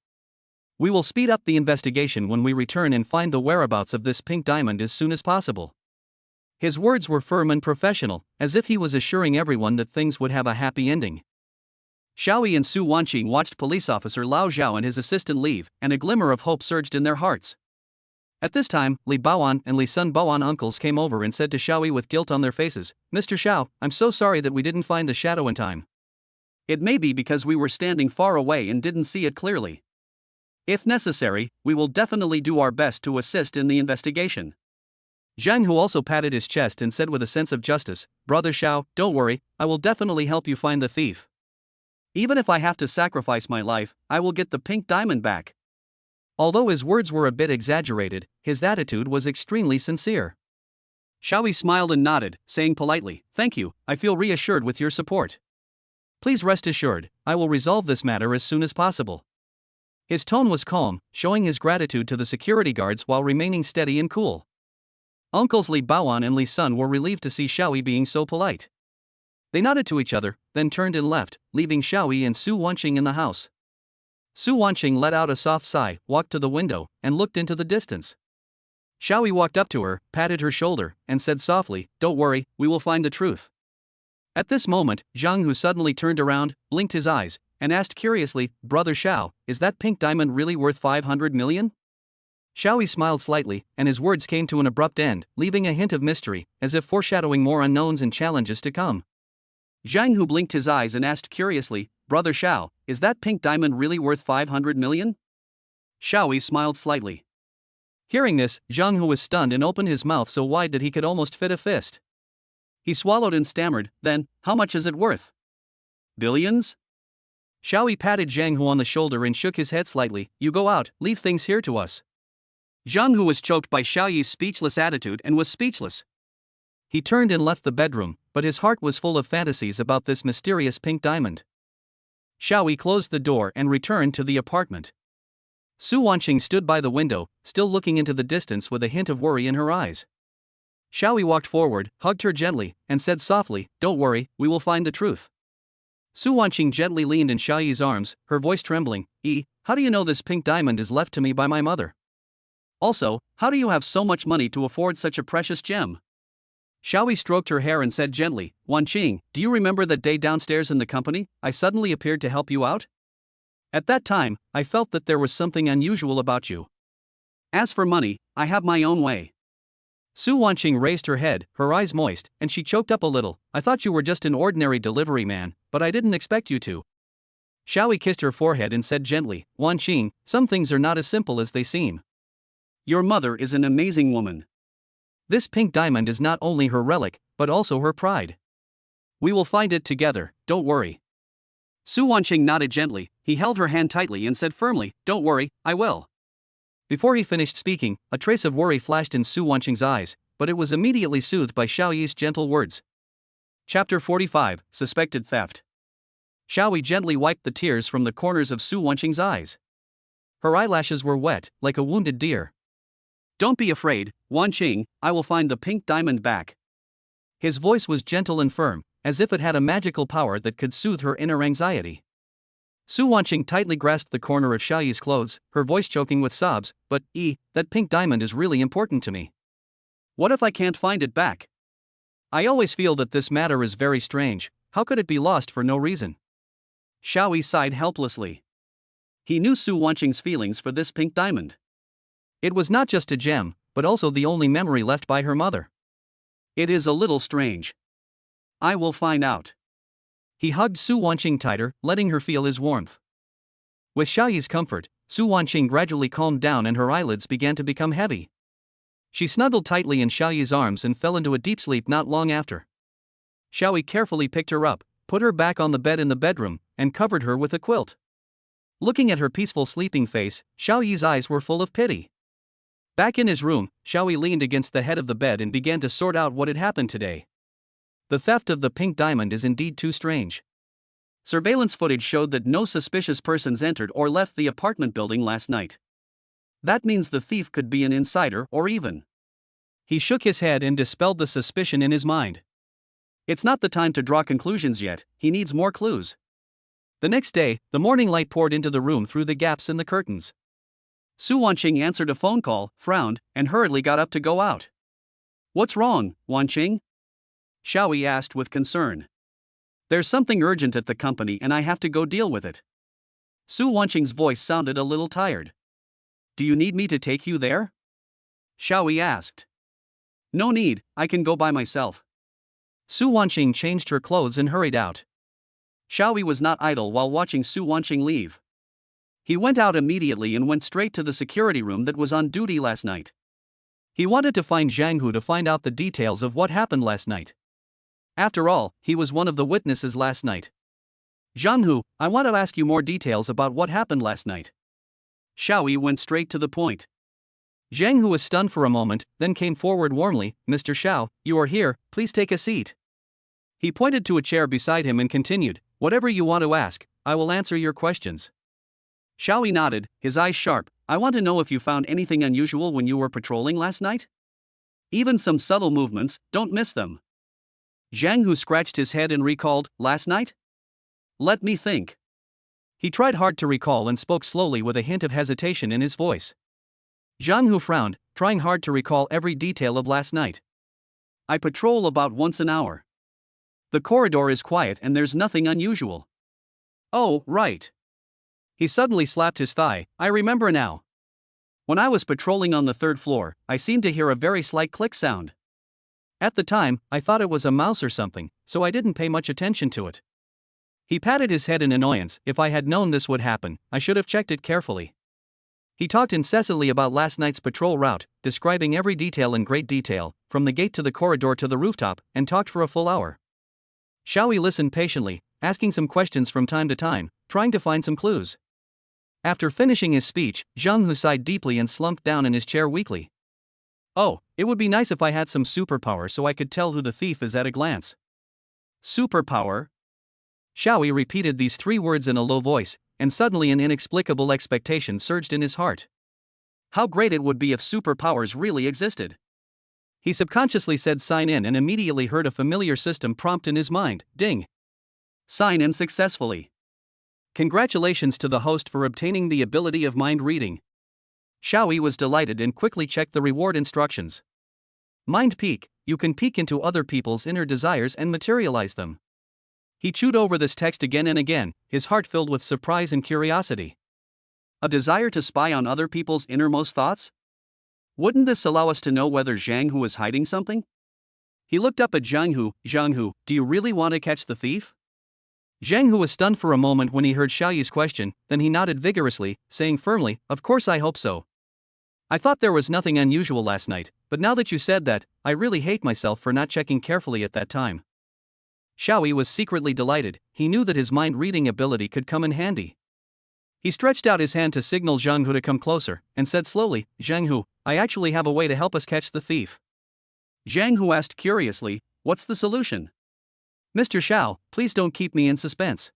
We will speed up the investigation when we return and find the whereabouts of this pink diamond as soon as possible." His words were firm and professional, as if he was assuring everyone that things would have a happy ending. Xiaoyi and Su Wanqing watched police officer Lao Zhao and his assistant leave, and a glimmer of hope surged in their hearts. At this time, Li Baoan and Li Sun Baoan uncles came over and said to Xiaoyi with guilt on their faces, "Mr. Xiao, I'm so sorry that we didn't find the shadow in time. It may be because we were standing far away and didn't see it clearly. If necessary, we will definitely do our best to assist in the investigation." Zhang Hu also patted his chest and said with a sense of justice, "Brother Xiao, don't worry, I will definitely help you find the thief. Even if I have to sacrifice my life, I will get the pink diamond back." Although his words were a bit exaggerated, his attitude was extremely sincere. Xiaoyi smiled and nodded, saying politely, "Thank you, I feel reassured with your support. Please rest assured, I will resolve this matter as soon as possible." His tone was calm, showing his gratitude to the security guards while remaining steady and cool. Uncles Li Baoan and Li Sun were relieved to see Xiaoyi being so polite. They nodded to each other, then turned and left, leaving Xiaoyi and Su Wanqing in the house. Su Wanqing let out a soft sigh, walked to the window, and looked into the distance. Xiaoyi walked up to her, patted her shoulder, and said softly, "Don't worry, we will find the truth." At this moment, Zhang Hu suddenly turned around, blinked his eyes, and asked curiously, "Brother Xiao, is that pink diamond really worth 500 million? Xiaoyi smiled slightly, and his words came to an abrupt end, leaving a hint of mystery, as if foreshadowing more unknowns and challenges to come. Zhang Hu blinked his eyes and asked curiously, "Brother Xiao, is that pink diamond really worth 500 million? Xiaoyi smiled slightly. Hearing this, Zhang Hu was stunned and opened his mouth so wide that he could almost fit a fist. He swallowed and stammered, "Then, how much is it worth? Billions?" Xiaoyi patted Zhang Hu on the shoulder and shook his head slightly, "You go out, leave things here to us." Zhang Hu was choked by Xiaoyi's speechless attitude and was speechless. He turned and left the bedroom, but his heart was full of fantasies about this mysterious pink diamond. Xiaoyi closed the door and returned to the apartment. Su Wanqing stood by the window, still looking into the distance with a hint of worry in her eyes. Xiaoyi walked forward, hugged her gently, and said softly, "Don't worry, we will find the truth." Su Wanqing gently leaned in Xiaoyi's arms, her voice trembling, How do you know this pink diamond is left to me by my mother? Also, how do you have so much money to afford such a precious gem?" Xiaoyi stroked her hair and said gently, "Wanqing, do you remember that day downstairs in the company, I suddenly appeared to help you out? At that time, I felt that there was something unusual about you. As for money, I have my own way." Su Wanqing raised her head, her eyes moist, and she choked up a little. "I thought you were just an ordinary delivery man, but I didn't expect you to." Xiaoyi kissed her forehead and said gently, "Wanqing, some things are not as simple as they seem. Your mother is an amazing woman. This pink diamond is not only her relic, but also her pride. We will find it together, don't worry." Su Wanqing nodded gently, he held her hand tightly and said firmly, "Don't worry, I will." Before he finished speaking, a trace of worry flashed in Su Wanqing's eyes, but it was immediately soothed by Xiaoyi's gentle words. Chapter 45, Suspected Theft. Xiaoyi gently wiped the tears from the corners of Su Wanqing's eyes. Her eyelashes were wet, like a wounded deer. "Don't be afraid, Wanqing, I will find the pink diamond back." His voice was gentle and firm, as if it had a magical power that could soothe her inner anxiety. Su Wanqing tightly grasped the corner of Xiaoyi's clothes, her voice choking with sobs, "But, that pink diamond is really important to me. What if I can't find it back? I always feel that this matter is very strange. How could it be lost for no reason?" Xiaoyi sighed helplessly. He knew Su Wanqing's feelings for this pink diamond. It was not just a gem, but also the only memory left by her mother. "It is a little strange. I will find out." He hugged Su Wanqing tighter, letting her feel his warmth. With Xiaoyi's comfort, Su Wanqing gradually calmed down and her eyelids began to become heavy. She snuggled tightly in Xiaoyi's arms and fell into a deep sleep not long after. Xiaoyi carefully picked her up, put her back on the bed in the bedroom, and covered her with a quilt. Looking at her peaceful sleeping face, Xiaoyi's eyes were full of pity. Back in his room, Xiaoyi leaned against the head of the bed and began to sort out what had happened today. The theft of the pink diamond is indeed too strange. Surveillance footage showed that no suspicious persons entered or left the apartment building last night. That means the thief could be an insider or even. He shook his head and dispelled the suspicion in his mind. It's not the time to draw conclusions yet, he needs more clues. The next day, the morning light poured into the room through the gaps in the curtains. Su Wanqing answered a phone call, frowned, and hurriedly got up to go out. What's wrong, Wanqing? Xiaoyi asked with concern. There's something urgent at the company and I have to go deal with it. Su Wanqing's voice sounded a little tired. Do you need me to take you there? Xiaoyi asked. No need, I can go by myself. Su Wanqing changed her clothes and hurried out. Xiaoyi was not idle while watching Su Wanqing leave. He went out immediately and went straight to the security room that was on duty last night. He wanted to find Zhang Hu to find out the details of what happened last night. After all, he was one of the witnesses last night. Zhang Hu, I want to ask you more details about what happened last night. Xiaoyi went straight to the point. Zhang Hu was stunned for a moment, then came forward warmly. Mr. Xiao, you are here, please take a seat. He pointed to a chair beside him and continued, whatever you want to ask, I will answer your questions. Xiaoyi nodded, his eyes sharp. I want to know if you found anything unusual when you were patrolling last night? Even some subtle movements, don't miss them. Zhang Hu scratched his head and recalled, last night? Let me think. He tried hard to recall and spoke slowly with a hint of hesitation in his voice. Zhang Hu frowned, trying hard to recall every detail of last night. I patrol about once an hour. The corridor is quiet and there's nothing unusual. Oh, right. He suddenly slapped his thigh, I remember now. When I was patrolling on the third floor, I seemed to hear a very slight click sound. At the time, I thought it was a mouse or something, so I didn't pay much attention to it. He patted his head in annoyance. If I had known this would happen, I should have checked it carefully. He talked incessantly about last night's patrol route, describing every detail in great detail, from the gate to the corridor to the rooftop, and talked for a full hour. Xiaoyi listened patiently, asking some questions from time to time, trying to find some clues. After finishing his speech, Zhang Hu sighed deeply and slumped down in his chair weakly. Oh, it would be nice if I had some superpower so I could tell who the thief is at a glance. Superpower? Xiaoyi repeated these three words in a low voice, and suddenly an inexplicable expectation surged in his heart. How great it would be if superpowers really existed. He subconsciously said sign in and immediately heard a familiar system prompt in his mind, ding. Sign in successfully. Congratulations to the host for obtaining the ability of mind reading. Xiaoyi was delighted and quickly checked the reward instructions. Mind peek, you can peek into other people's inner desires and materialize them. He chewed over this text again and again, his heart filled with surprise and curiosity. A desire to spy on other people's innermost thoughts? Wouldn't this allow us to know whether Zhang Hu is hiding something? He looked up at Zhang Hu, do you really want to catch the thief? Zhang Hu was stunned for a moment when he heard Xiaoyi's question, then he nodded vigorously, saying firmly, of course I hope so. I thought there was nothing unusual last night, but now that you said that, I really hate myself for not checking carefully at that time. Xiaoyi was secretly delighted, he knew that his mind-reading ability could come in handy. He stretched out his hand to signal Zhang Hu to come closer, and said slowly, Zhang Hu, I actually have a way to help us catch the thief. Zhang Hu asked curiously, what's the solution? Mr. Xiao, please don't keep me in suspense.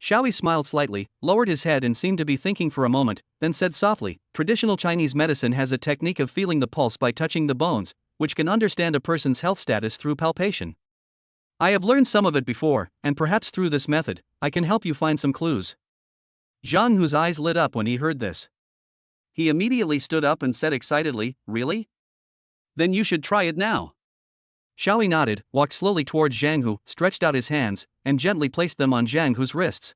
Xiaoyi smiled slightly, lowered his head and seemed to be thinking for a moment, then said softly, traditional Chinese medicine has a technique of feeling the pulse by touching the bones, which can understand a person's health status through palpation. I have learned some of it before, and perhaps through this method, I can help you find some clues. Zhang Hu's eyes lit up when he heard this. He immediately stood up and said excitedly, really? Then you should try it now. Xiaoyi nodded, walked slowly towards Zhang Hu, stretched out his hands, and gently placed them on Zhang Hu's wrists.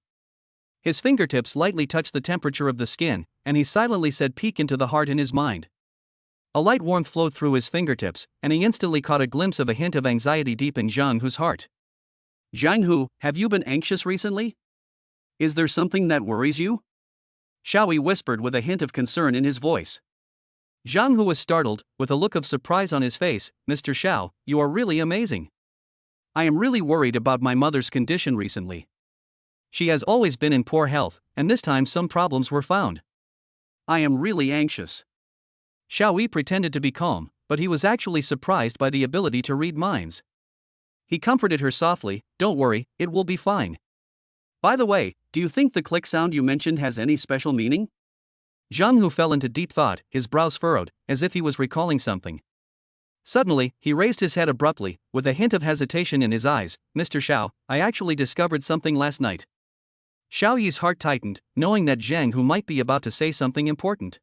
His fingertips lightly touched the temperature of the skin, and he silently said peek into the heart in his mind. A light warmth flowed through his fingertips, and he instantly caught a glimpse of a hint of anxiety deep in Zhang Hu's heart. Zhang Hu, have you been anxious recently? Is there something that worries you? Xiaoyi whispered with a hint of concern in his voice. Zhang Hu was startled, with a look of surprise on his face. Mr. Xiao, you are really amazing. I am really worried about my mother's condition recently. She has always been in poor health, and this time some problems were found. I am really anxious. Xiaoyi pretended to be calm, but he was actually surprised by the ability to read minds. He comforted her softly, don't worry, it will be fine. By the way, do you think the click sound you mentioned has any special meaning? Zhang Hu fell into deep thought, his brows furrowed, as if he was recalling something. Suddenly, he raised his head abruptly, with a hint of hesitation in his eyes. Mr. Xiao, I actually discovered something last night. Xiaoyi's heart tightened, knowing that Zhang Hu might be about to say something important.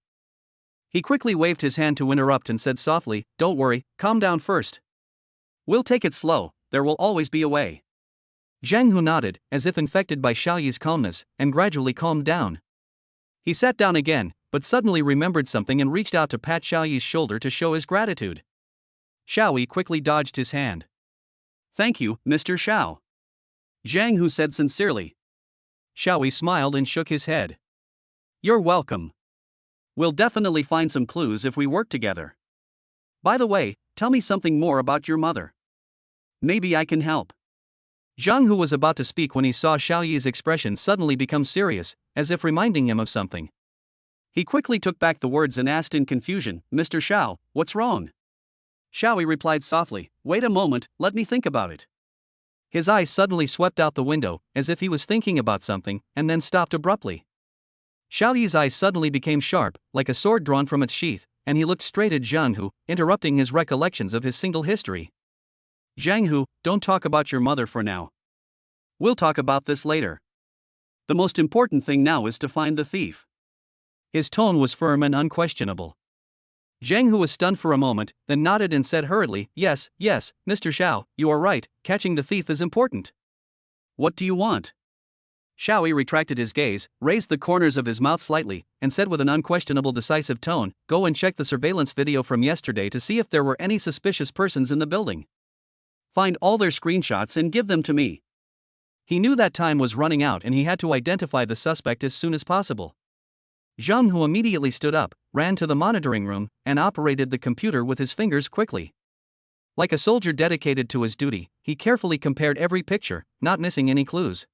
He quickly waved his hand to interrupt and said softly, don't worry, calm down first. We'll take it slow, there will always be a way. Zhang Hu nodded, as if infected by Xiaoyi's calmness, and gradually calmed down. He sat down again, but suddenly remembered something and reached out to pat Xiaoyi's shoulder to show his gratitude. Xiaoyi quickly dodged his hand. Thank you, Mr. Xiao. Zhang Hu said sincerely. Xiaoyi smiled and shook his head. You're welcome. We'll definitely find some clues if we work together. By the way, tell me something more about your mother. Maybe I can help. Zhang Hu was about to speak when he saw Xiaoyi's expression suddenly become serious, as if reminding him of something. He quickly took back the words and asked in confusion, Mr. Xiao, what's wrong? Xiaoyi replied softly, wait a moment, let me think about it. His eyes suddenly swept out the window, as if he was thinking about something, and then stopped abruptly. Xiaoyi's eyes suddenly became sharp, like a sword drawn from its sheath, and he looked straight at Zhang Hu, interrupting his recollections of his single history. Zhang Hu, don't talk about your mother for now. We'll talk about this later. The most important thing now is to find the thief. His tone was firm and unquestionable. Zhang Hu was stunned for a moment, then nodded and said hurriedly, yes, Mr. Xiao, you are right, catching the thief is important. What do you want? Xiaoyi retracted his gaze, raised the corners of his mouth slightly, and said with an unquestionable decisive tone, go and check the surveillance video from yesterday to see if there were any suspicious persons in the building. Find all their screenshots and give them to me. He knew that time was running out and he had to identify the suspect as soon as possible. Zhang Hu immediately stood up, ran to the monitoring room, and operated the computer with his fingers quickly. Like a soldier dedicated to his duty, he carefully compared every picture, not missing any clues.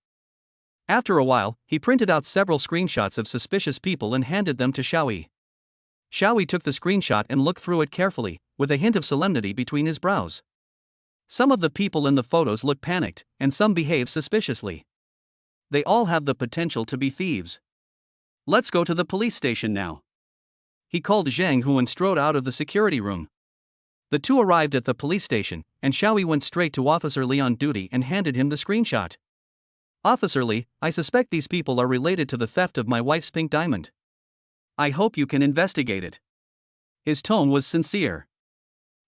After a while, he printed out several screenshots of suspicious people and handed them to Xiaoyi. Xiaoyi took the screenshot and looked through it carefully, with a hint of solemnity between his brows. Some of the people in the photos looked panicked, and some behaved suspiciously. They all have the potential to be thieves. Let's go to the police station now. He called Zhang Hu and strode out of the security room. The two arrived at the police station, and Xiaoyi went straight to Officer Li on duty and handed him the screenshot. Officer Li, I suspect these people are related to the theft of my wife's pink diamond. I hope you can investigate it. His tone was sincere.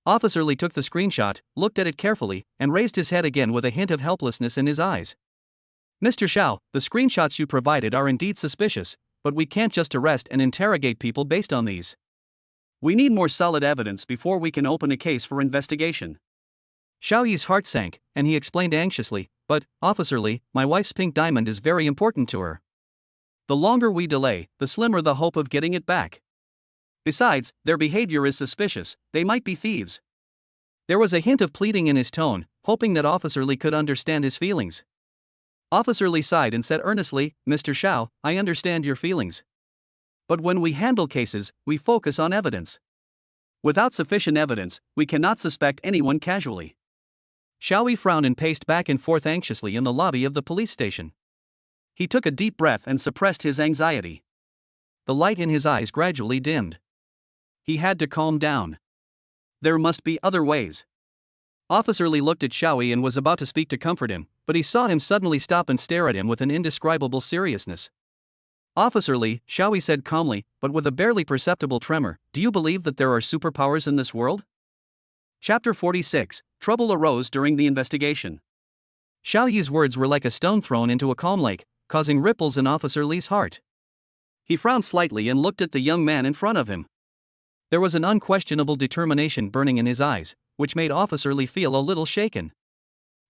Officer Li took the screenshot, looked at it carefully, and raised his head again with a hint of helplessness in his eyes. Mr. Xiao, the screenshots you provided are indeed suspicious, but we can't just arrest and interrogate people based on these. We need more solid evidence before we can open a case for investigation. Xiaoyi's heart sank, and he explained anxiously, but, Officer Li, my wife's pink diamond is very important to her. The longer we delay, the slimmer the hope of getting it back. Besides, their behavior is suspicious, they might be thieves. There was a hint of pleading in his tone, hoping that Officer Li could understand his feelings. Officer Li sighed and said earnestly, Mr. Xiao, I understand your feelings. But when we handle cases, we focus on evidence. Without sufficient evidence, we cannot suspect anyone casually. Xiaoyi frowned and paced back and forth anxiously in the lobby of the police station. He took a deep breath and suppressed his anxiety. The light in his eyes gradually dimmed. He had to calm down. There must be other ways. Officer Li looked at Xiaoyi and was about to speak to comfort him, but he saw him suddenly stop and stare at him with an indescribable seriousness. Officer Li, Xiaoyi said calmly, but with a barely perceptible tremor, do you believe that there are superpowers in this world? Chapter 46, Trouble arose during the investigation. Xiaoyi's words were like a stone thrown into a calm lake, causing ripples in Officer Li's heart. He frowned slightly and looked at the young man in front of him. There was an unquestionable determination burning in his eyes, which made Officer Li feel a little shaken.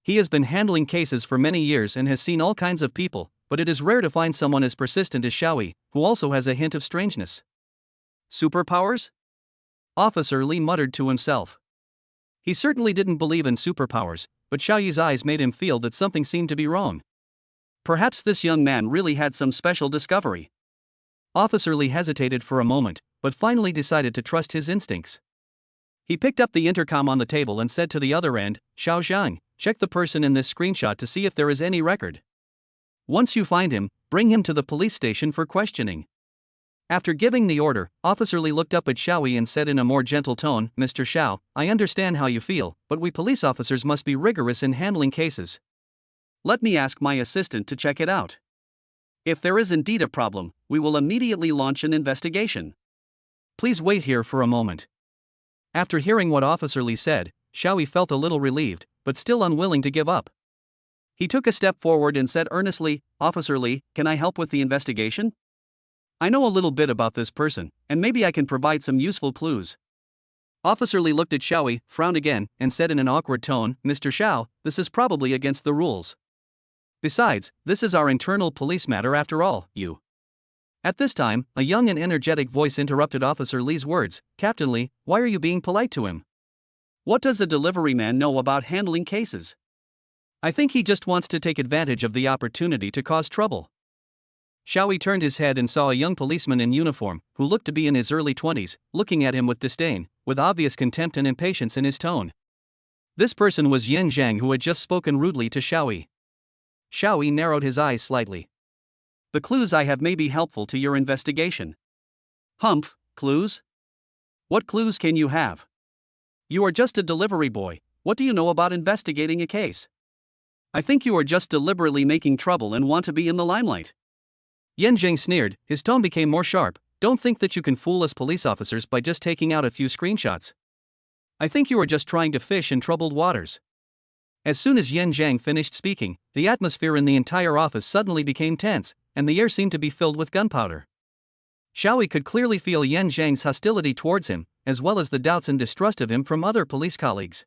He has been handling cases for many years and has seen all kinds of people, but it is rare to find someone as persistent as Xiaoyi, who also has a hint of strangeness. Superpowers? Officer Li muttered to himself. He certainly didn't believe in superpowers, but Xiaoyi's eyes made him feel that something seemed to be wrong. Perhaps this young man really had some special discovery. Officer Li hesitated for a moment, but finally decided to trust his instincts. He picked up the intercom on the table and said to the other end, "Xiao Zhang, check the person in this screenshot to see if there is any record. Once you find him, bring him to the police station for questioning." After giving the order, Officer Li looked up at Xiaoyi and said in a more gentle tone, "Mr. Xiao, I understand how you feel, but we police officers must be rigorous in handling cases. Let me ask my assistant to check it out. If there is indeed a problem, we will immediately launch an investigation. Please wait here for a moment." After hearing what Officer Li said, Xiaoyi felt a little relieved, but still unwilling to give up. He took a step forward and said earnestly, "Officer Li, can I help with the investigation? I know a little bit about this person, and maybe I can provide some useful clues." Officer Li looked at Xiaoyi, frowned again, and said in an awkward tone, "Mr. Xiao, this is probably against the rules. Besides, this is our internal police matter after all, you." At this time, a young and energetic voice interrupted Officer Li's words, "Captain Li, why are you being polite to him? What does a delivery man know about handling cases? I think he just wants to take advantage of the opportunity to cause trouble." Xiaoyi turned his head and saw a young policeman in uniform, who looked to be in his early 20s, looking at him with disdain, with obvious contempt and impatience in his tone. This person was Yin Zhang, who had just spoken rudely to Xiaoyi. Xiaoyi narrowed his eyes slightly. "The clues I have may be helpful to your investigation." "Humph, clues? What clues can you have? You are just a delivery boy, what do you know about investigating a case? I think you are just deliberately making trouble and want to be in the limelight." Yin Zhang sneered, his tone became more sharp. "Don't think that you can fool us police officers by just taking out a few screenshots. I think you are just trying to fish in troubled waters." As soon as Yin Zhang finished speaking, the atmosphere in the entire office suddenly became tense, and the air seemed to be filled with gunpowder. Xiaoyi could clearly feel Yin Zhang's hostility towards him, as well as the doubts and distrust of him from other police colleagues.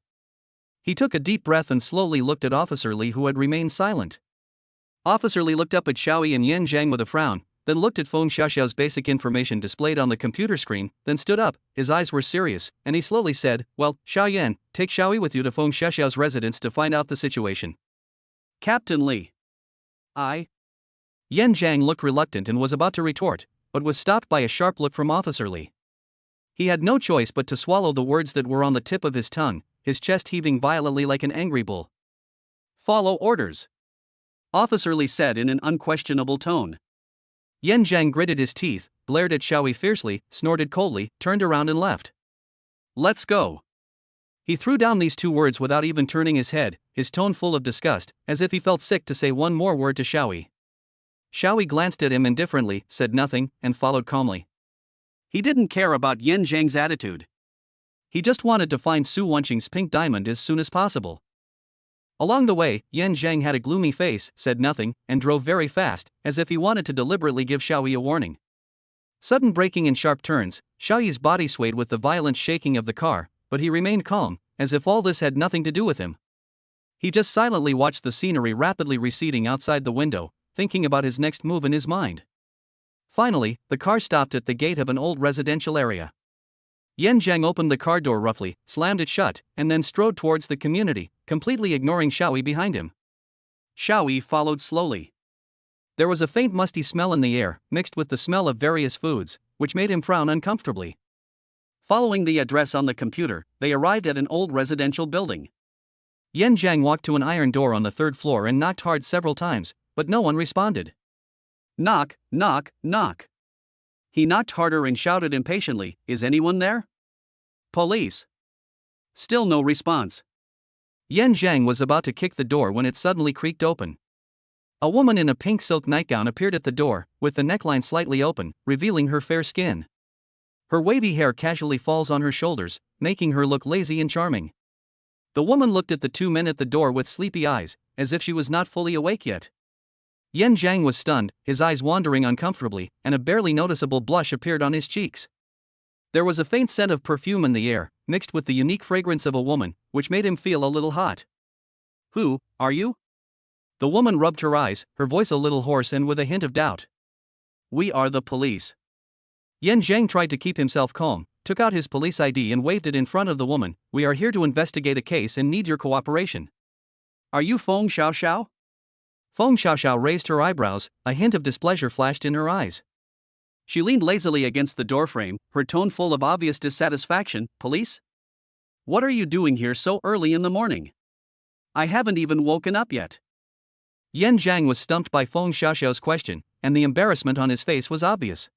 He took a deep breath and slowly looked at Officer Li, who had remained silent. Officer Li looked up at Xiaoyi and Yin Zhang with a frown, then looked at Feng Xiaoxiao's basic information displayed on the computer screen, then stood up. His eyes were serious, and he slowly said, "Well, Xiaoyan, take Xiaoyi with you to Feng Xiaoxiao's residence to find out the situation." "Captain Li. I..." Yin Zhang looked reluctant and was about to retort, but was stopped by a sharp look from Officer Li. He had no choice but to swallow the words that were on the tip of his tongue, his chest heaving violently like an angry bull. "Follow orders," Officer Li said in an unquestionable tone. Yin Zhang gritted his teeth, glared at Xiaoyi fiercely, snorted coldly, turned around and left. "Let's go." He threw down these two words without even turning his head, his tone full of disgust, as if he felt sick to say one more word to Xiaoyi. Xiaoyi glanced at him indifferently, said nothing, and followed calmly. He didn't care about Yin Zhang's attitude. He just wanted to find Su Wenqing's pink diamond as soon as possible. Along the way, Yin Zhang had a gloomy face, said nothing, and drove very fast, as if he wanted to deliberately give Xiaoyi a warning. Sudden braking and sharp turns, Xiaoyi's body swayed with the violent shaking of the car, but he remained calm, as if all this had nothing to do with him. He just silently watched the scenery rapidly receding outside the window, thinking about his next move in his mind. Finally, the car stopped at the gate of an old residential area. Yin Zhang opened the car door roughly, slammed it shut, and then strode towards the community, completely ignoring Xiaoyi behind him. Xiaoyi followed slowly. There was a faint musty smell in the air, mixed with the smell of various foods, which made him frown uncomfortably. Following the address on the computer, they arrived at an old residential building. Yin Zhang walked to an iron door on the third floor and knocked hard several times, but no one responded. "Knock, knock, knock." He knocked harder and shouted impatiently, "Is anyone there? Police." Still no response. Yin Zhang was about to kick the door when it suddenly creaked open. A woman in a pink silk nightgown appeared at the door, with the neckline slightly open, revealing her fair skin. Her wavy hair casually falls on her shoulders, making her look lazy and charming. The woman looked at the two men at the door with sleepy eyes, as if she was not fully awake yet. Yin Zhang was stunned, his eyes wandering uncomfortably, and a barely noticeable blush appeared on his cheeks. There was a faint scent of perfume in the air, mixed with the unique fragrance of a woman, which made him feel a little hot. "Who are you?" The woman rubbed her eyes, her voice a little hoarse and with a hint of doubt. We are the police. Yan Zhang tried to keep himself calm, took out his police ID and waved it in front of the woman. We are here to investigate a case and need your cooperation. Are you Feng Xiaoxiao? Feng Xiaoxiao raised her eyebrows, a hint of displeasure flashed in her eyes. She leaned lazily against the doorframe, her tone full of obvious dissatisfaction. Police? What are you doing here so early in the morning? I haven't even woken up yet. Yan Zhang was stumped by Feng Xiaoxiao's question, and the embarrassment on his face was obvious.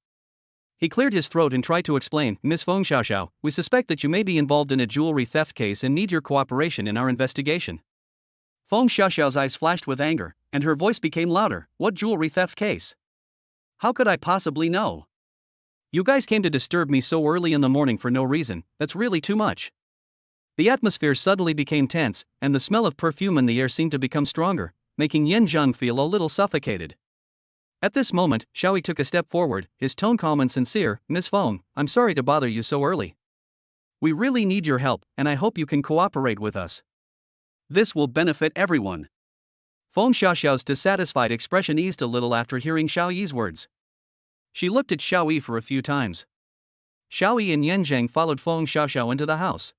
He cleared his throat and tried to explain. Miss Feng Xiaoxiao, we suspect that you may be involved in a jewelry theft case and need your cooperation in our investigation. Feng Xiaoxiao's eyes flashed with anger, and her voice became louder. What jewelry theft case? How could I possibly know? You guys came to disturb me so early in the morning for no reason. That's really too much. The atmosphere suddenly became tense, and the smell of perfume in the air seemed to become stronger, making Yan Zhang feel a little suffocated. At this moment, Xiaoyi took a step forward, his tone calm and sincere. Miss Feng, I'm sorry to bother you so early. We really need your help, and I hope you can cooperate with us. This will benefit everyone. Feng Xiaoxiao's dissatisfied expression eased a little after hearing Xiaoyi's words. She looked at Xiaoyi for a few times. Xiaoyi and Yan Zhang followed Feng Xiaoxiao into the house.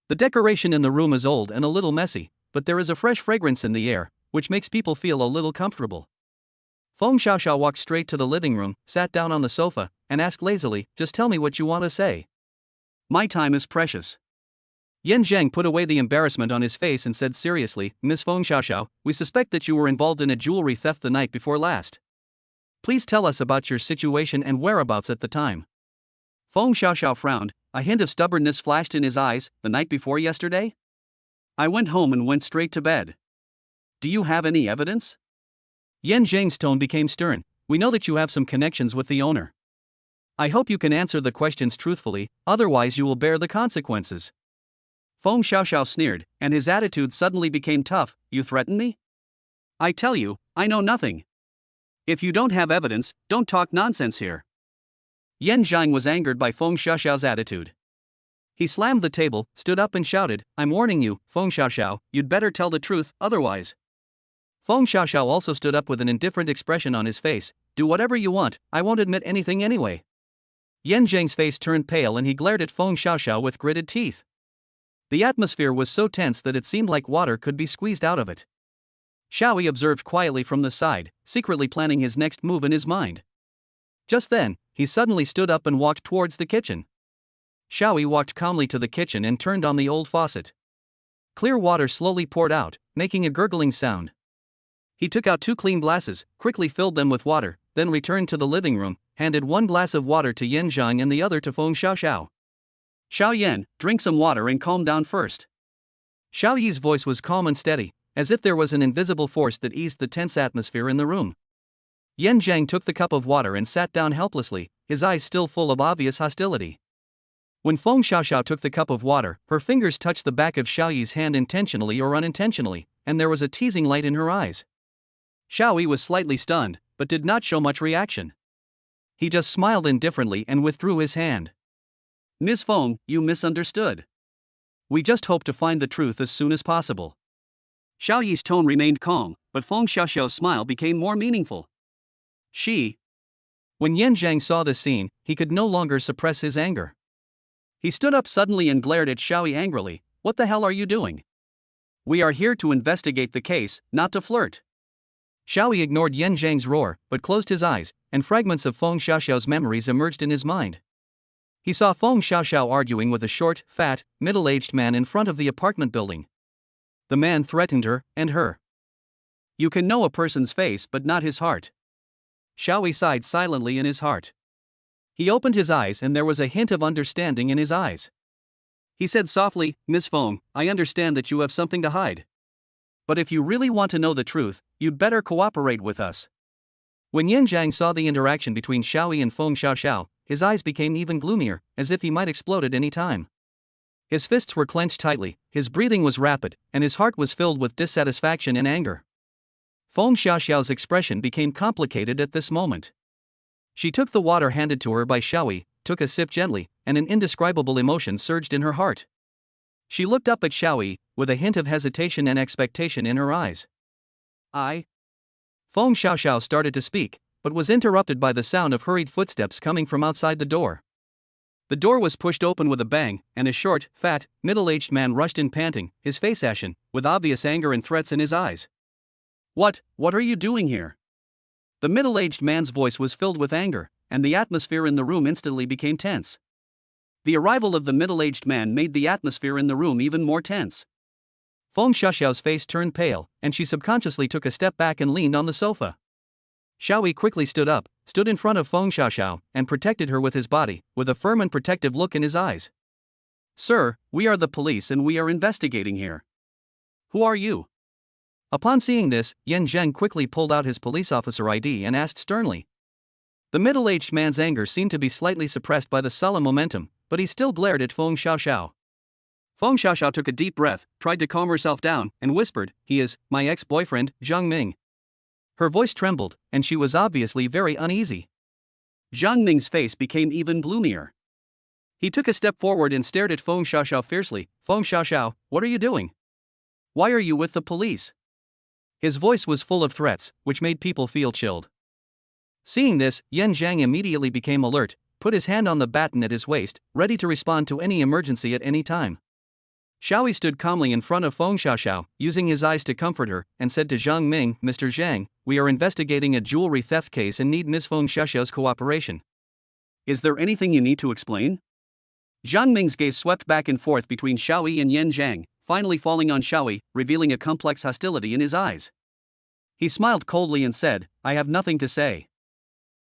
The decoration in the room is old and a little messy, but there is a fresh fragrance in the air, which makes people feel a little comfortable. Feng Xiaoxiao walked straight to the living room, sat down on the sofa, and asked lazily, just tell me what you want to say. My time is precious. Yan Zhang put away the embarrassment on his face and said seriously, Miss Feng Xiaoxiao, we suspect that you were involved in a jewelry theft the night before last. Please tell us about your situation and whereabouts at the time. Feng Xiaoxiao frowned, a hint of stubbornness flashed in his eyes. The night before yesterday? I went home and went straight to bed. Do you have any evidence? Yan Zhang's tone became stern. We know that you have some connections with the owner. I hope you can answer the questions truthfully, otherwise you will bear the consequences. Feng Xiaoxiao sneered, and his attitude suddenly became tough. You threaten me? I tell you, I know nothing. If you don't have evidence, don't talk nonsense here. Yan Zhang was angered by Feng Xiaoxiao's attitude. He slammed the table, stood up and shouted, I'm warning you, Feng Xiaoxiao, you'd better tell the truth, otherwise. Feng Xiaoxiao also stood up with an indifferent expression on his face. Do whatever you want, I won't admit anything anyway. Yan Zhang's face turned pale and he glared at Feng Xiaoxiao with gritted teeth. The atmosphere was so tense that it seemed like water could be squeezed out of it. Xiaoyi observed quietly from the side, secretly planning his next move in his mind. Just then, he suddenly stood up and walked towards the kitchen. Xiaoyi walked calmly to the kitchen and turned on the old faucet. Clear water slowly poured out, making a gurgling sound. He took out 2 clean glasses, quickly filled them with water, then returned to the living room, handed 1 glass of water to Yan Zhang and the other to Feng Xiaoxiao. Xiao Yan, drink some water and calm down first. Xiao Yi's voice was calm and steady, as if there was an invisible force that eased the tense atmosphere in the room. Yan Zhang took the cup of water and sat down helplessly, his eyes still full of obvious hostility. When Feng Xiaoxiao took the cup of water, her fingers touched the back of Xiao Yi's hand intentionally or unintentionally, and there was a teasing light in her eyes. Xiaoyi was slightly stunned, but did not show much reaction. He just smiled indifferently and withdrew his hand. Miss Feng, you misunderstood. We just hope to find the truth as soon as possible. Xiaoyi's tone remained calm, but Feng Xiaoxiao's smile became more meaningful. When Yan Zhang saw this scene, he could no longer suppress his anger. He stood up suddenly and glared at Xiaoyi angrily. What the hell are you doing? We are here to investigate the case, not to flirt. Xiaoyi ignored Yan Zhang's roar, but closed his eyes, and fragments of Feng Xiaoxiao's memories emerged in his mind. He saw Feng Xiaoxiao arguing with a short, fat, middle-aged man in front of the apartment building. The man threatened her, and her. You can know a person's face but not his heart. Xiaoyi sighed silently in his heart. He opened his eyes and there was a hint of understanding in his eyes. He said softly, Miss Feng, I understand that you have something to hide. But if you really want to know the truth, you'd better cooperate with us. When Yan Zhang saw the interaction between Xiaoyi and Feng Xiaoxiao, his eyes became even gloomier, as if he might explode at any time. His fists were clenched tightly, his breathing was rapid, and his heart was filled with dissatisfaction and anger. Feng Xiaoxiao's expression became complicated at this moment. She took the water handed to her by Xiaoyi, took a sip gently, and an indescribable emotion surged in her heart. She looked up at Xiaoyi, with a hint of hesitation and expectation in her eyes. Feng Xiaoxiao started to speak, but was interrupted by the sound of hurried footsteps coming from outside the door. The door was pushed open with a bang, and a short, fat, middle-aged man rushed in panting, his face ashen, with obvious anger and threats in his eyes. What are you doing here? The middle-aged man's voice was filled with anger, and the atmosphere in the room instantly became tense. The arrival of the middle-aged man made the atmosphere in the room even more tense. Feng Xiaoxiao's face turned pale, and she subconsciously took a step back and leaned on the sofa. Xiaoyi quickly stood in front of Feng Xiaoxiao, and protected her with his body, with a firm and protective look in his eyes. Sir, we are the police and we are investigating here. Who are you? Upon seeing this, Yan Zheng quickly pulled out his police officer ID and asked sternly. The middle-aged man's anger seemed to be slightly suppressed by the sullen momentum, but he still glared at Feng Xiaoxiao. Feng Xiaoxiao took a deep breath, tried to calm herself down, and whispered, "He is my ex-boyfriend, Zhang Ming." Her voice trembled, and she was obviously very uneasy. Zhang Ming's face became even gloomier. He took a step forward and stared at Feng Xiaoxiao fiercely. "Feng Xiaoxiao, what are you doing? Why are you with the police?" His voice was full of threats, which made people feel chilled. Seeing this, Yan Zhang immediately became alert, put his hand on the baton at his waist, ready to respond to any emergency at any time. Xiaoyi stood calmly in front of Feng Xiaoxiao, using his eyes to comfort her, and said to Zhang Ming, "Mr. Zhang, we are investigating a jewelry theft case and need Ms. Feng Xiaoxiao's cooperation." "Is there anything you need to explain?" Zhang Ming's gaze swept back and forth between Xiaoyi and Yan Zhang, finally falling on Xiaoyi, revealing a complex hostility in his eyes. He smiled coldly and said, "I have nothing to say.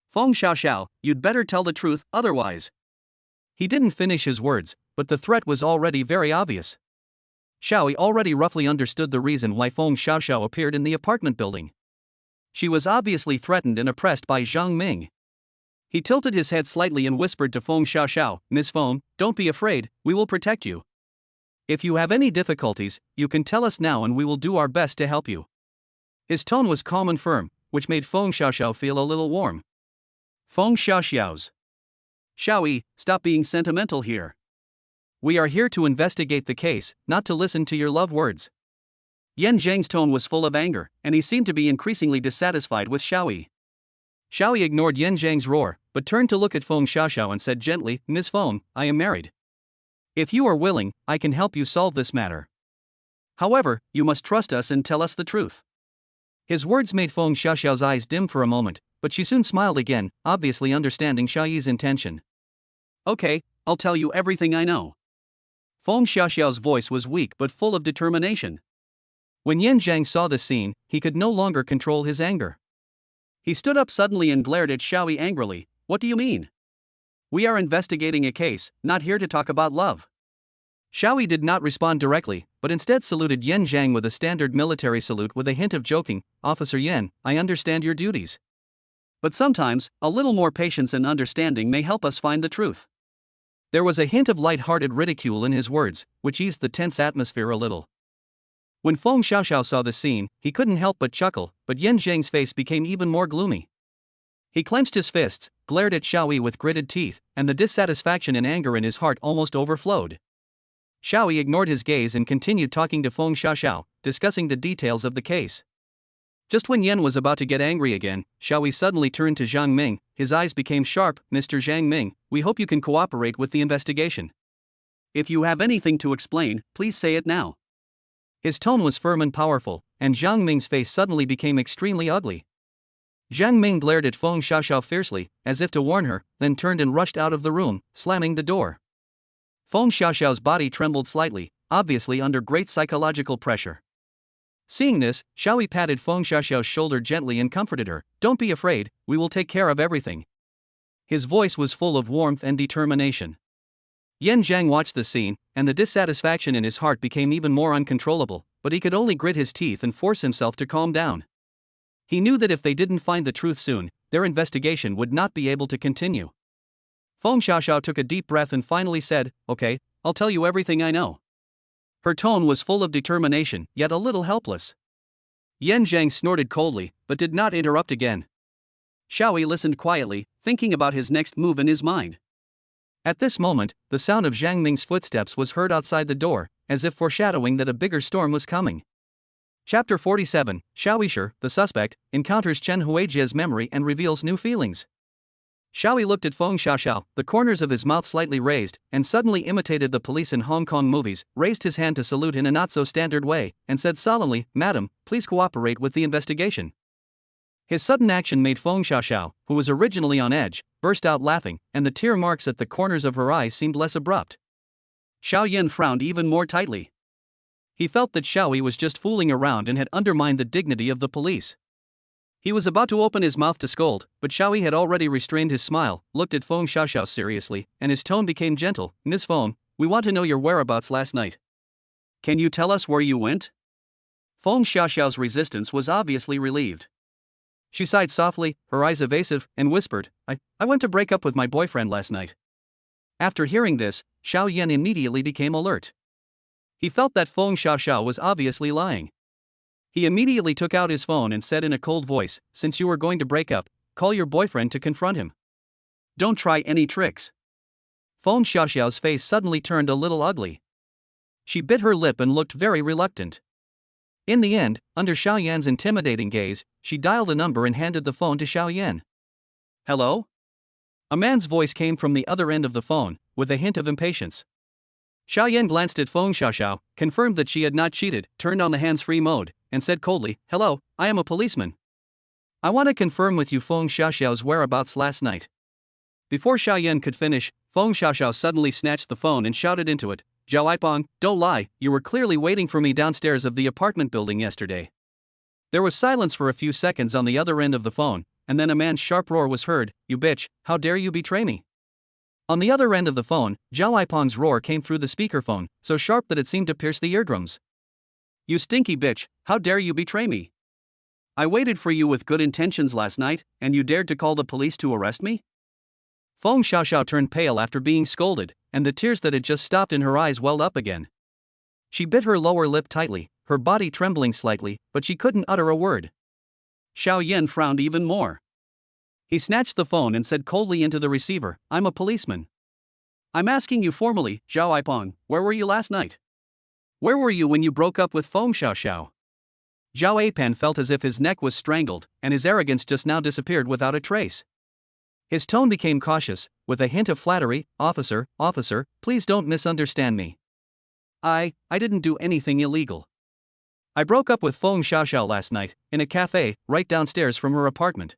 Feng Xiaoxiao, you'd better tell the truth, otherwise." He didn't finish his words, but the threat was already very obvious. Xiaoyi already roughly understood the reason why Feng Xiaoxiao appeared in the apartment building. She was obviously threatened and oppressed by Zhang Ming. He tilted his head slightly and whispered to Feng Xiaoxiao, "Miss Feng, don't be afraid, we will protect you. If you have any difficulties, you can tell us now and we will do our best to help you." His tone was calm and firm, which made Feng Xiaoxiao feel a little warm. Feng Xiaoxiao's. "Xiaoyi, stop being sentimental here. We are here to investigate the case, not to listen to your love words." Yan Zhang's tone was full of anger, and he seemed to be increasingly dissatisfied with Xiaoyi. Xiaoyi ignored Yan Zhang's roar, but turned to look at Feng Xiaoxiao and said gently, "Miss Feng, I am married. If you are willing, I can help you solve this matter. However, you must trust us and tell us the truth." His words made Feng Xiaoxiao's eyes dim for a moment, but she soon smiled again, obviously understanding Xiaoyi's intention. "Okay, I'll tell you everything I know." Feng Xiaoxiao's voice was weak but full of determination. When Yan Zhang saw this scene, he could no longer control his anger. He stood up suddenly and glared at Xiaoyi angrily. "What do you mean? We are investigating a case, not here to talk about love." Xiaoyi did not respond directly, but instead saluted Yan Zhang with a standard military salute with a hint of joking. "Officer Yan, I understand your duties. But sometimes, a little more patience and understanding may help us find the truth." There was a hint of light-hearted ridicule in his words, which eased the tense atmosphere a little. When Feng Xiaoxiao saw the scene, he couldn't help but chuckle, but Yan Zhang's face became even more gloomy. He clenched his fists, glared at Xiaoyi with gritted teeth, and the dissatisfaction and anger in his heart almost overflowed. Xiaoyi ignored his gaze and continued talking to Feng Xiaoxiao, discussing the details of the case. Just when Yan was about to get angry again, Xiaoyi suddenly turned to Zhang Ming. His eyes became sharp. "Mr. Zhang Ming, we hope you can cooperate with the investigation. If you have anything to explain, please say it now." His tone was firm and powerful, and Zhang Ming's face suddenly became extremely ugly. Zhang Ming glared at Feng Xiaoxiao fiercely, as if to warn her, then turned and rushed out of the room, slamming the door. Feng Xiaoxiao's body trembled slightly, obviously under great psychological pressure. Seeing this, Xiaoyi patted Feng Xiaoxiao's shoulder gently and comforted her. "Don't be afraid, we will take care of everything." His voice was full of warmth and determination. Yan Zhang watched the scene, and the dissatisfaction in his heart became even more uncontrollable, but he could only grit his teeth and force himself to calm down. He knew that if they didn't find the truth soon, their investigation would not be able to continue. Feng Xiaoxiao took a deep breath and finally said, "Okay, I'll tell you everything I know." Her tone was full of determination, yet a little helpless. Yan Zhang snorted coldly, but did not interrupt again. Xiaoyi listened quietly, thinking about his next move in his mind. At this moment, the sound of Zhang Ming's footsteps was heard outside the door, as if foreshadowing that a bigger storm was coming. Chapter 47, Xiaoyi, the suspect, encounters Chen Huijie's memory and reveals new feelings. Xiaoyi looked at Feng Xiaoxiao, the corners of his mouth slightly raised, and suddenly imitated the police in Hong Kong movies, raised his hand to salute in a not-so-standard way, and said solemnly, "Madam, please cooperate with the investigation." His sudden action made Feng Xiaoxiao, who was originally on edge, burst out laughing, and the tear marks at the corners of her eyes seemed less abrupt. Yain frowned even more tightly. He felt that Xiaoyi was just fooling around and had undermined the dignity of the police. He was about to open his mouth to scold, but Xiaoyi had already restrained his smile, looked at Feng Xiaoxiao seriously, and his tone became gentle. "Miss Feng, we want to know your whereabouts last night. Can you tell us where you went?" Feng Xiaoxiao's resistance was obviously relieved. She sighed softly, her eyes evasive, and whispered, I went to break up with my boyfriend last night." After hearing this, Yain immediately became alert. He felt that Feng Xiaoxiao was obviously lying. He immediately took out his phone and said in a cold voice, "Since you are going to break up, call your boyfriend to confront him. Don't try any tricks." Feng Xiaoxiao's face suddenly turned a little ugly. She bit her lip and looked very reluctant. In the end, under Xiaoyan's intimidating gaze, she dialed a number and handed the phone to Xiaoyan. "Hello?" A man's voice came from the other end of the phone, with a hint of impatience. Xiaoyan glanced at Feng Xiaoxiao, confirmed that she had not cheated, turned on the hands-free mode, and said coldly, "Hello, I am a policeman. I want to confirm with you Feng Xiaoxiao's whereabouts last night." Before Xiaoyan could finish, Feng Xiaoxiao suddenly snatched the phone and shouted into it, "Zhao Aipeng, don't lie, you were clearly waiting for me downstairs of the apartment building yesterday." There was silence for a few seconds on the other end of the phone, and then a man's sharp roar was heard, "You bitch, how dare you betray me?" On the other end of the phone, Zhao Aipeng's roar came through the speakerphone, so sharp that it seemed to pierce the eardrums. "You stinky bitch, how dare you betray me? I waited for you with good intentions last night, and you dared to call the police to arrest me?" Feng Xiaoxiao turned pale after being scolded, and the tears that had just stopped in her eyes welled up again. She bit her lower lip tightly, her body trembling slightly, but she couldn't utter a word. Xiaoyan frowned even more. He snatched the phone and said coldly into the receiver, "I'm a policeman. I'm asking you formally, Zhao Aipeng, where were you last night? Where were you when you broke up with Feng Xiaoxiao?" Zhao Aipeng felt as if his neck was strangled, and his arrogance just now disappeared without a trace. His tone became cautious, with a hint of flattery, Officer, please don't misunderstand me. I didn't do anything illegal. I broke up with Feng Xiaoxiao last night, in a cafe, right downstairs from her apartment."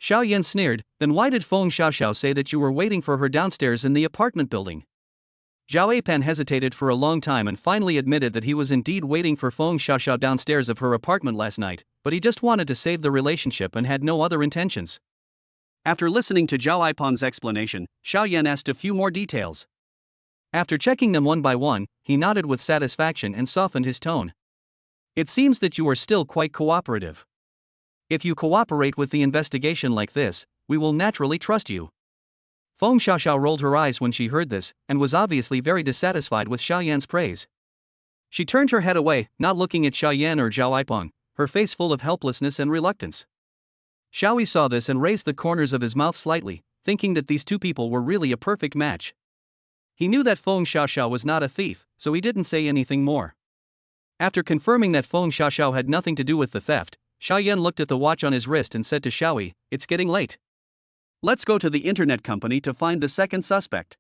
Xiaoyan sneered, "Then why did Feng Xiaoxiao say that you were waiting for her downstairs in the apartment building?" Zhao Aipeng hesitated for a long time and finally admitted that he was indeed waiting for Feng Xiaoxiao downstairs of her apartment last night, but he just wanted to save the relationship and had no other intentions. After listening to Zhao Aipeng's explanation, Xiaoyan asked a few more details. After checking them one by one, he nodded with satisfaction and softened his tone. "It seems that you are still quite cooperative. If you cooperate with the investigation like this, we will naturally trust you." Feng Xiaoxiao rolled her eyes when she heard this, and was obviously very dissatisfied with Xiaoyan's praise. She turned her head away, not looking at Xiaoyan or Zhao Aipeng, her face full of helplessness and reluctance. Xiaoyi saw this and raised the corners of his mouth slightly, thinking that these two people were really a perfect match. He knew that Feng Xiaoxiao was not a thief, so he didn't say anything more. After confirming that Feng Xiaoxiao had nothing to do with the theft, Xiaoyan looked at the watch on his wrist and said to Xiaoyi, "It's getting late. Let's go to the internet company to find the second suspect."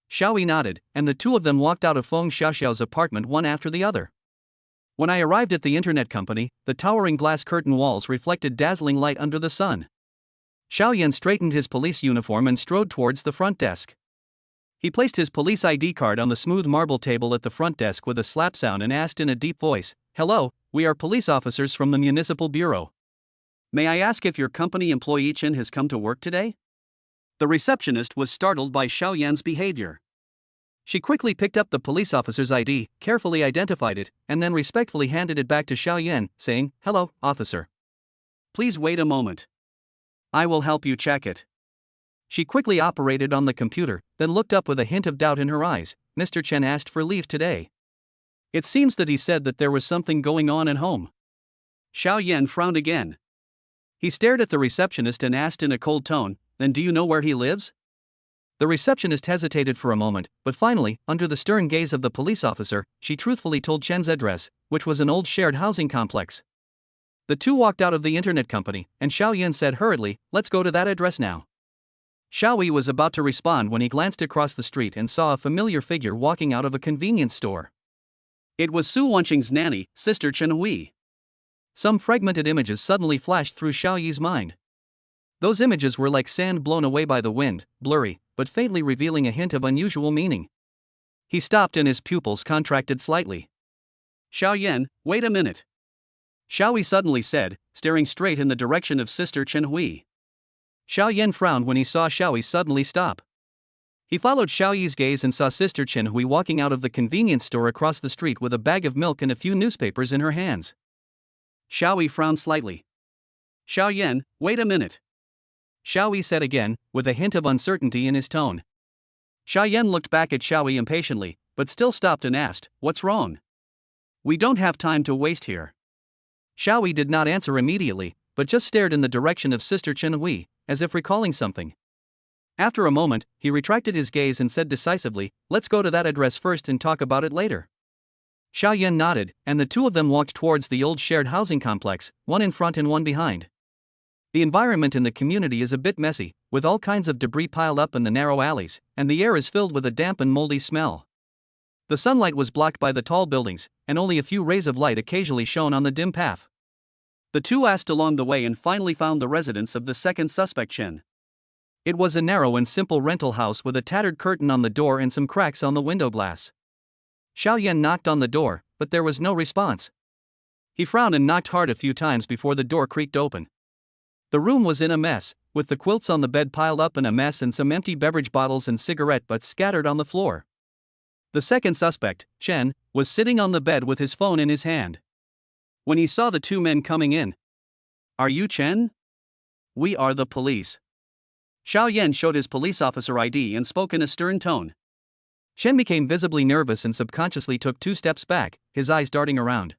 Xiaoyi nodded, and the two of them walked out of Feng Xiaoxiao's apartment one after the other. When I arrived at the internet company, the towering glass curtain walls reflected dazzling light under the sun. Xiaoyan straightened his police uniform and strode towards the front desk. He placed his police ID card on the smooth marble table at the front desk with a slap sound and asked in a deep voice, "Hello, we are police officers from the Municipal Bureau. May I ask if your company employee Chen has come to work today?" The receptionist was startled by Xiaoyan's behavior. She quickly picked up the police officer's ID, carefully identified it, and then respectfully handed it back to Xiaoyan, saying, "Hello, officer. Please wait a moment. I will help you check it." She quickly operated on the computer, then looked up with a hint of doubt in her eyes. "Mr. Chen asked for leave today. It seems that he said that there was something going on at home." Xiaoyan frowned again. He stared at the receptionist and asked in a cold tone, "Then do you know where he lives?" The receptionist hesitated for a moment, but finally, under the stern gaze of the police officer, she truthfully told Chen's address, which was an old shared housing complex. The two walked out of the internet company, and Yain said hurriedly, "Let's go to that address now." Yi was about to respond when he glanced across the street and saw a familiar figure walking out of a convenience store. It was Su Wanqing's nanny, Sister Chen. Some fragmented images suddenly flashed through Yi's mind. Those images were like sand blown away by the wind, blurry, but faintly revealing a hint of unusual meaning. He stopped and his pupils contracted slightly. "Yain, wait a minute," Yi suddenly said, staring straight in the direction of Sister Chen. Yain frowned when he saw Yi suddenly stop. He followed Yi's gaze and saw Sister Chen walking out of the convenience store across the street with a bag of milk and a few newspapers in her hands. Yi frowned slightly. "Yain, wait a minute," Yi said again, with a hint of uncertainty in his tone. Yain looked back at Yi impatiently, but still stopped and asked, "What's wrong? We don't have time to waste here." Yi did not answer immediately, but just stared in the direction of Sister Chen, as if recalling something. After a moment, he retracted his gaze and said decisively, "Let's go to that address first and talk about it later." Yain nodded, and the two of them walked towards the old shared housing complex, one in front and one behind. The environment in the community is a bit messy, with all kinds of debris piled up in the narrow alleys, and the air is filled with a damp and moldy smell. The sunlight was blocked by the tall buildings, and only a few rays of light occasionally shone on the dim path. The two asked along the way and finally found the residence of the second suspect, Chen. It was a narrow and simple rental house with a tattered curtain on the door and some cracks on the window glass. Yain knocked on the door, but there was no response. He frowned and knocked hard a few times before the door creaked open. The room was in a mess, with the quilts on the bed piled up in a mess and some empty beverage bottles and cigarette butts scattered on the floor. The second suspect, Chen, was sitting on the bed with his phone in his hand. When he saw the two men coming in, "Are you Chen?" "We are the police." Yain showed his police officer ID and spoke in a stern tone. Chen became visibly nervous and subconsciously took 2 steps back, his eyes darting around.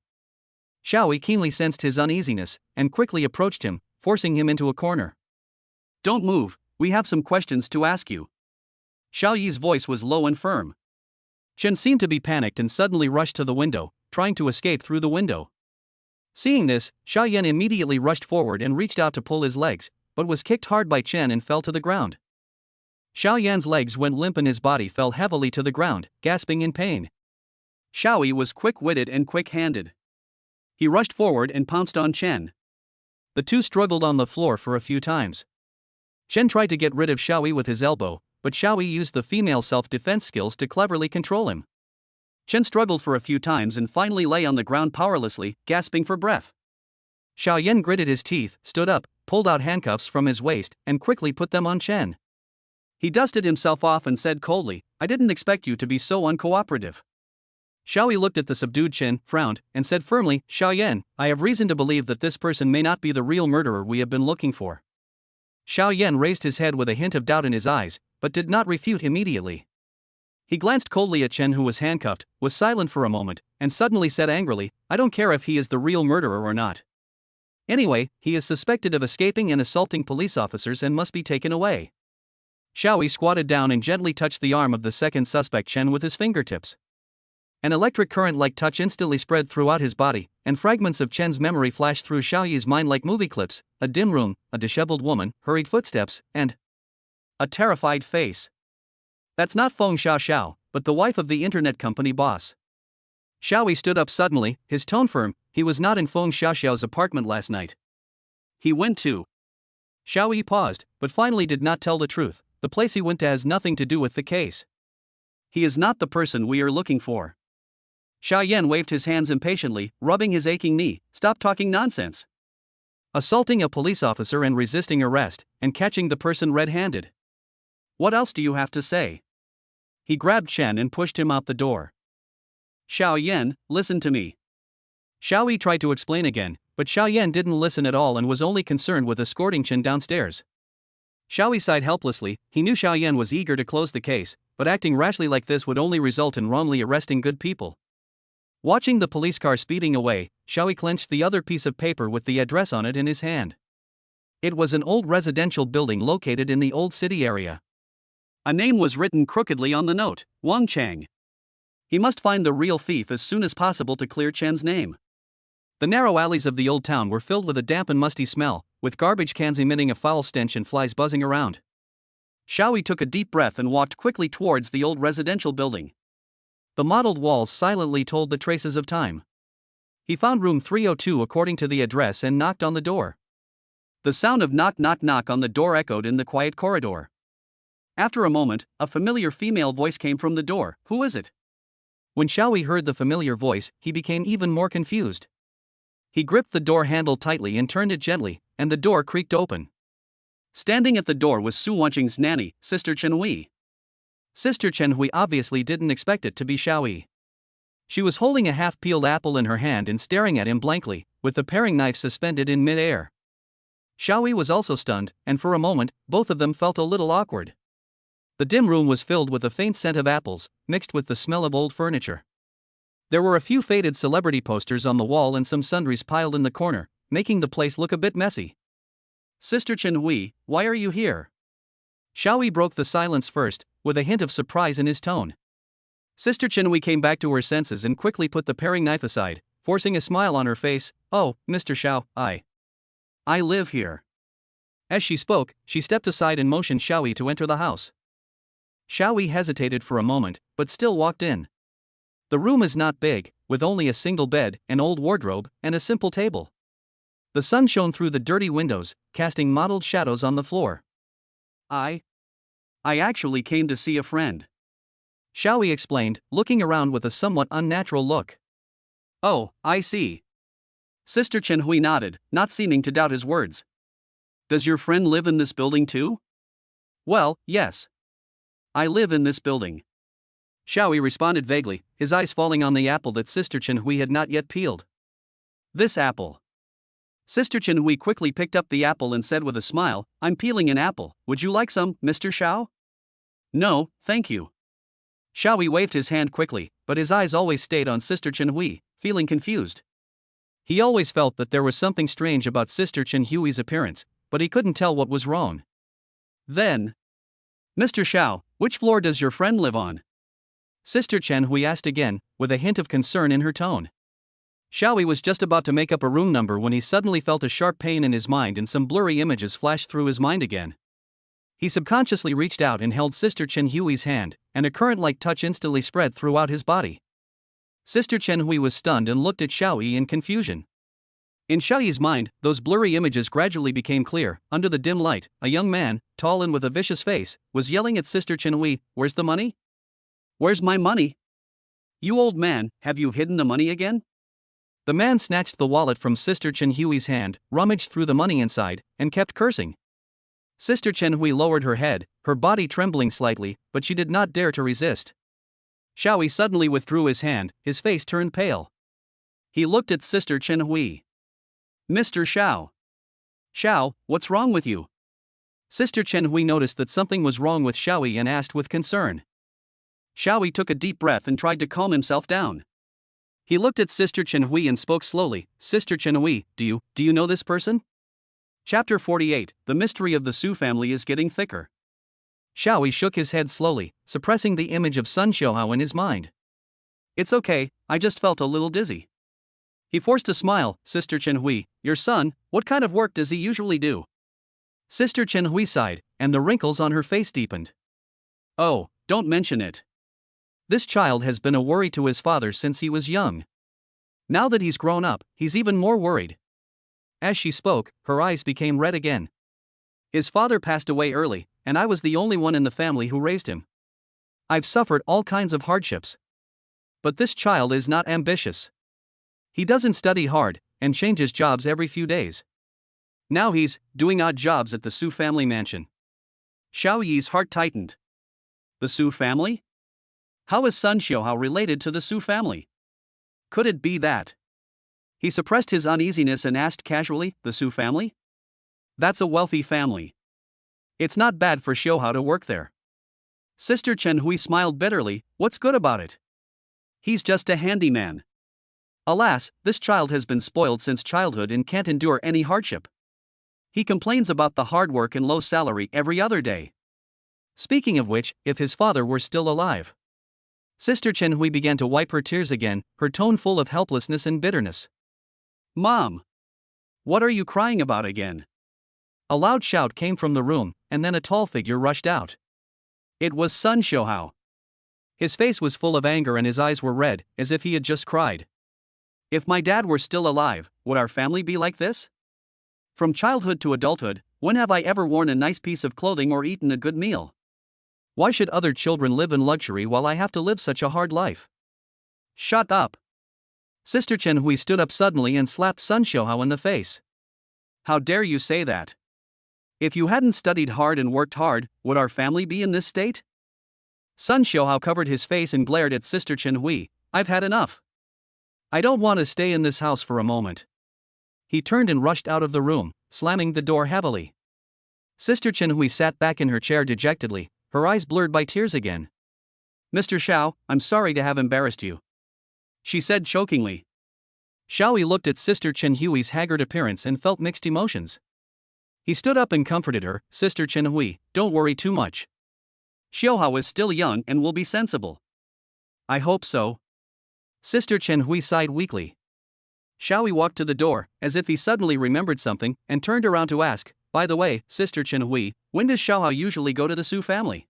Yi keenly sensed his uneasiness, and quickly approached him, forcing him into a corner. "Don't move, we have some questions to ask you." Yi's voice was low and firm. Chen seemed to be panicked and suddenly rushed to the window, trying to escape through the window. Seeing this, Yain immediately rushed forward and reached out to pull his legs, but was kicked hard by Chen and fell to the ground. Yain's legs went limp and his body fell heavily to the ground, gasping in pain. Yi was quick-witted and quick-handed. He rushed forward and pounced on Chen. The two struggled on the floor for a few times. Chen tried to get rid of Yi with his elbow, but Yi used the female self-defense skills to cleverly control him. Chen struggled for a few times and finally lay on the ground powerlessly, gasping for breath. Yain gritted his teeth, stood up, pulled out handcuffs from his waist, and quickly put them on Chen. He dusted himself off and said coldly, "I didn't expect you to be so uncooperative." Yi looked at the subdued Chen, frowned, and said firmly, "Yain, I have reason to believe that this person may not be the real murderer we have been looking for." Yain raised his head with a hint of doubt in his eyes, but did not refute immediately. He glanced coldly at Chen, who was handcuffed, was silent for a moment, and suddenly said angrily, "I don't care if he is the real murderer or not. Anyway, he is suspected of escaping and assaulting police officers and must be taken away." Yi squatted down and gently touched the arm of the second suspect Chen with his fingertips. An electric current-like touch instantly spread throughout his body, and fragments of Chen's memory flashed through Yi's mind like movie clips: a dim room, a disheveled woman, hurried footsteps, and a terrified face. "That's not Feng Xiao, but the wife of the internet company boss." Yi stood up suddenly, his tone firm. "He was not in Feng Xiao's apartment last night. He went to..." Yi paused, but finally did not tell the truth. "The place he went to has nothing to do with the case. He is not the person we are looking for." Yain waved his hands impatiently, rubbing his aching knee. "Stop talking nonsense. Assaulting a police officer and resisting arrest, and catching the person red-handed. What else do you have to say?" He grabbed Chen and pushed him out the door. "Yain, listen to me." Yi tried to explain again, but Yain didn't listen at all and was only concerned with escorting Chen downstairs. Yi sighed helplessly. He knew Yain was eager to close the case, but acting rashly like this would only result in wrongly arresting good people. Watching the police car speeding away, Yi clenched the other piece of paper with the address on it in his hand. It was an old residential building located in the old city area. A name was written crookedly on the note, Wang Chang. He must find the real thief as soon as possible to clear Chen's name. The narrow alleys of the old town were filled with a damp and musty smell, with garbage cans emitting a foul stench and flies buzzing around. Xiaoyi took a deep breath and walked quickly towards the old residential building. The mottled walls silently told the traces of time. He found room 302 according to the address and knocked on the door. The sound of knock knock knock on the door echoed in the quiet corridor. After a moment, a familiar female voice came from the door. Who is it? When Xiaoyi heard the familiar voice, he became even more confused. He gripped the door handle tightly and turned it gently, and the door creaked open. Standing at the door was Su Wanqing's nanny, Sister Chenhui. Sister Chenhui obviously didn't expect it to be Xiaoyi. She was holding a half-peeled apple in her hand and staring at him blankly, with the paring knife suspended in mid-air. Xiaoyi was also stunned, and for a moment, both of them felt a little awkward. The dim room was filled with a faint scent of apples, mixed with the smell of old furniture. There were a few faded celebrity posters on the wall and some sundries piled in the corner, making the place look a bit messy. Sister Chenhui, why are you here? Xiaoyi broke the silence first, with a hint of surprise in his tone. Sister Chenhui came back to her senses and quickly put the paring knife aside, forcing a smile on her face. Oh, Mr. Xiao, I live here. As she spoke, she stepped aside and motioned Xiaoyi to enter the house. Xiaoyi hesitated for a moment, but still walked in. The room is not big, with only a single bed, an old wardrobe, and a simple table. The sun shone through the dirty windows, casting mottled shadows on the floor. I actually came to see a friend. Xiaoyi explained, looking around with a somewhat unnatural look. Oh, I see. Sister Chenhui nodded, not seeming to doubt his words. Does your friend live in this building too? Well, yes. I live in this building. Xiaoyi responded vaguely, his eyes falling on the apple that Sister Chenhui had not yet peeled. This apple. Sister Chenhui quickly picked up the apple and said with a smile, I'm peeling an apple, would you like some, Mr. Xiao? No, thank you. Xiaoyi waved his hand quickly, but his eyes always stayed on Sister Chenhui, feeling confused. He always felt that there was something strange about Sister Chenhui's appearance, but he couldn't tell what was wrong. Then, Mr. Xiao, which floor does your friend live on? Sister Chenhui asked again, with a hint of concern in her tone. Xiaoyi was just about to make up a room number when he suddenly felt a sharp pain in his mind and some blurry images flashed through his mind again. He subconsciously reached out and held Sister Chenhui's hand, and a current-like touch instantly spread throughout his body. Sister Chenhui was stunned and looked at Xiaoyi in confusion. In Xiaoyi's mind, those blurry images gradually became clear. Under the dim light, a young man, tall and with a vicious face, was yelling at Sister Chenhui, "Where's the money? Where's my money? You old man, have you hidden the money again?" The man snatched the wallet from Sister Chenhui's hand, rummaged through the money inside, and kept cursing. Sister Chenhui lowered her head, her body trembling slightly, but she did not dare to resist. Xiaoyi suddenly withdrew his hand, his face turned pale. He looked at Sister Chenhui. Mr. Xiao. Xiao, what's wrong with you? Sister Chenhui noticed that something was wrong with Xiaoyi and asked with concern. Xiaoyi took a deep breath and tried to calm himself down. He looked at Sister Chenhui and spoke slowly. Sister Chenhui, do you know this person? Chapter 48, The Mystery of the Su Family is Getting Thicker. Xiaoyi shook his head slowly, suppressing the image of Sun Xiaohao in his mind. It's okay, I just felt a little dizzy. He forced a smile. Sister Chenhui, your son, what kind of work does he usually do? Sister Chenhui sighed, and the wrinkles on her face deepened. Oh, don't mention it. This child has been a worry to his father since he was young. Now that he's grown up, he's even more worried. As she spoke, her eyes became red again. His father passed away early, and I was the only one in the family who raised him. I've suffered all kinds of hardships. But this child is not ambitious. He doesn't study hard, and changes jobs every few days. Now he's doing odd jobs at the Su family mansion. Xiaoyi's heart tightened. The Su family? How is Sun Xiaohao related to the Su family? Could it be that? He suppressed his uneasiness and asked casually, the Su family? That's a wealthy family. It's not bad for Xiaohao to work there. Sister Chenhui smiled bitterly. What's good about it? He's just a handyman. Alas, this child has been spoiled since childhood and can't endure any hardship. He complains about the hard work and low salary every other day. Speaking of which, if his father were still alive. Sister Chen Hui began to wipe her tears again, her tone full of helplessness and bitterness. Mom! What are you crying about again? A loud shout came from the room, and then a tall figure rushed out. It was Sun Xiaohao. His face was full of anger and his eyes were red, as if he had just cried. If my dad were still alive, would our family be like this? From childhood to adulthood, when have I ever worn a nice piece of clothing or eaten a good meal? Why should other children live in luxury while I have to live such a hard life? Shut up! Sister Chen Hui stood up suddenly and slapped Sun Xiaohao in the face. How dare you say that? If you hadn't studied hard and worked hard, would our family be in this state? Sun Xiaohao covered his face and glared at Sister Chen Hui. I've had enough. I don't want to stay in this house for a moment. He turned and rushed out of the room, slamming the door heavily. Sister Chen Hui sat back in her chair dejectedly, her eyes blurred by tears again. Mr. Xiao, I'm sorry to have embarrassed you, she said chokingly. Xiaoyi looked at Sister Chen Hui's haggard appearance and felt mixed emotions. He stood up and comforted her. Sister Chen Hui, don't worry too much. Xiaohao is still young and will be sensible. I hope so. Sister Chen Hui sighed weakly. Xiaoyi walked to the door, as if he suddenly remembered something, and turned around to ask, by the way, Sister Chen Hui, when does Xiaohao usually go to the Su family?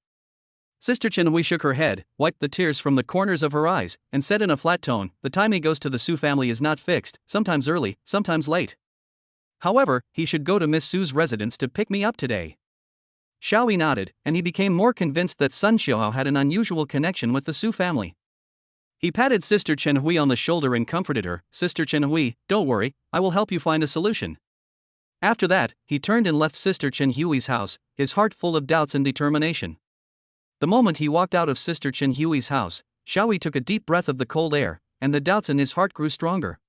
Sister Chen Hui shook her head, wiped the tears from the corners of her eyes, and said in a flat tone, the time he goes to the Su family is not fixed, sometimes early, sometimes late. However, he should go to Miss Su's residence to pick me up today. Xiaoyi nodded, and he became more convinced that Sun Xiaohao had an unusual connection with the Su family. He patted Sister Chen Hui on the shoulder and comforted her. Sister Chen Hui, don't worry, I will help you find a solution. After that, he turned and left Sister Chen Hui's house, his heart full of doubts and determination. The moment he walked out of Sister Chen Hui's house, Xiaoyi took a deep breath of the cold air, and the doubts in his heart grew stronger.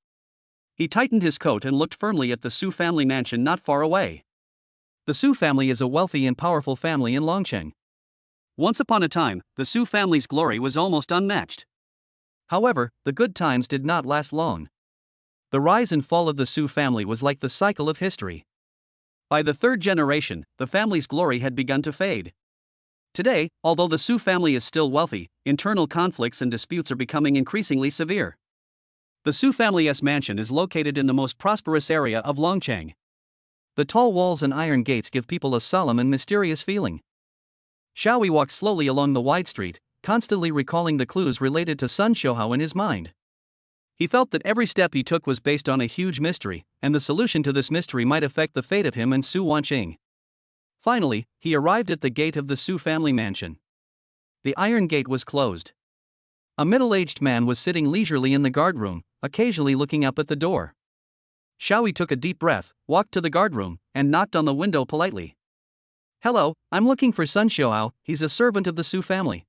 He tightened his coat and looked firmly at the Su family mansion not far away. The Su family is a wealthy and powerful family in Longcheng. Once upon a time, the Su family's glory was almost unmatched. However, the good times did not last long. The rise and fall of the Su family was like the cycle of history. By the third generation, the family's glory had begun to fade. Today, although the Su family is still wealthy, internal conflicts and disputes are becoming increasingly severe. The Su family's mansion is located in the most prosperous area of Longcheng. The tall walls and iron gates give people a solemn and mysterious feeling. Xiaoyi walked slowly along the wide street, constantly recalling the clues related to Sun Xiaohao in his mind. He felt that every step he took was based on a huge mystery, and the solution to this mystery might affect the fate of him and Su Wanqing. Finally, he arrived at the gate of the Su family mansion. The iron gate was closed. A middle-aged man was sitting leisurely in the guardroom, occasionally looking up at the door. Xiaoyi took a deep breath, walked to the guardroom, and knocked on the window politely. Hello, I'm looking for Sun Xiaohao, he's a servant of the Su family.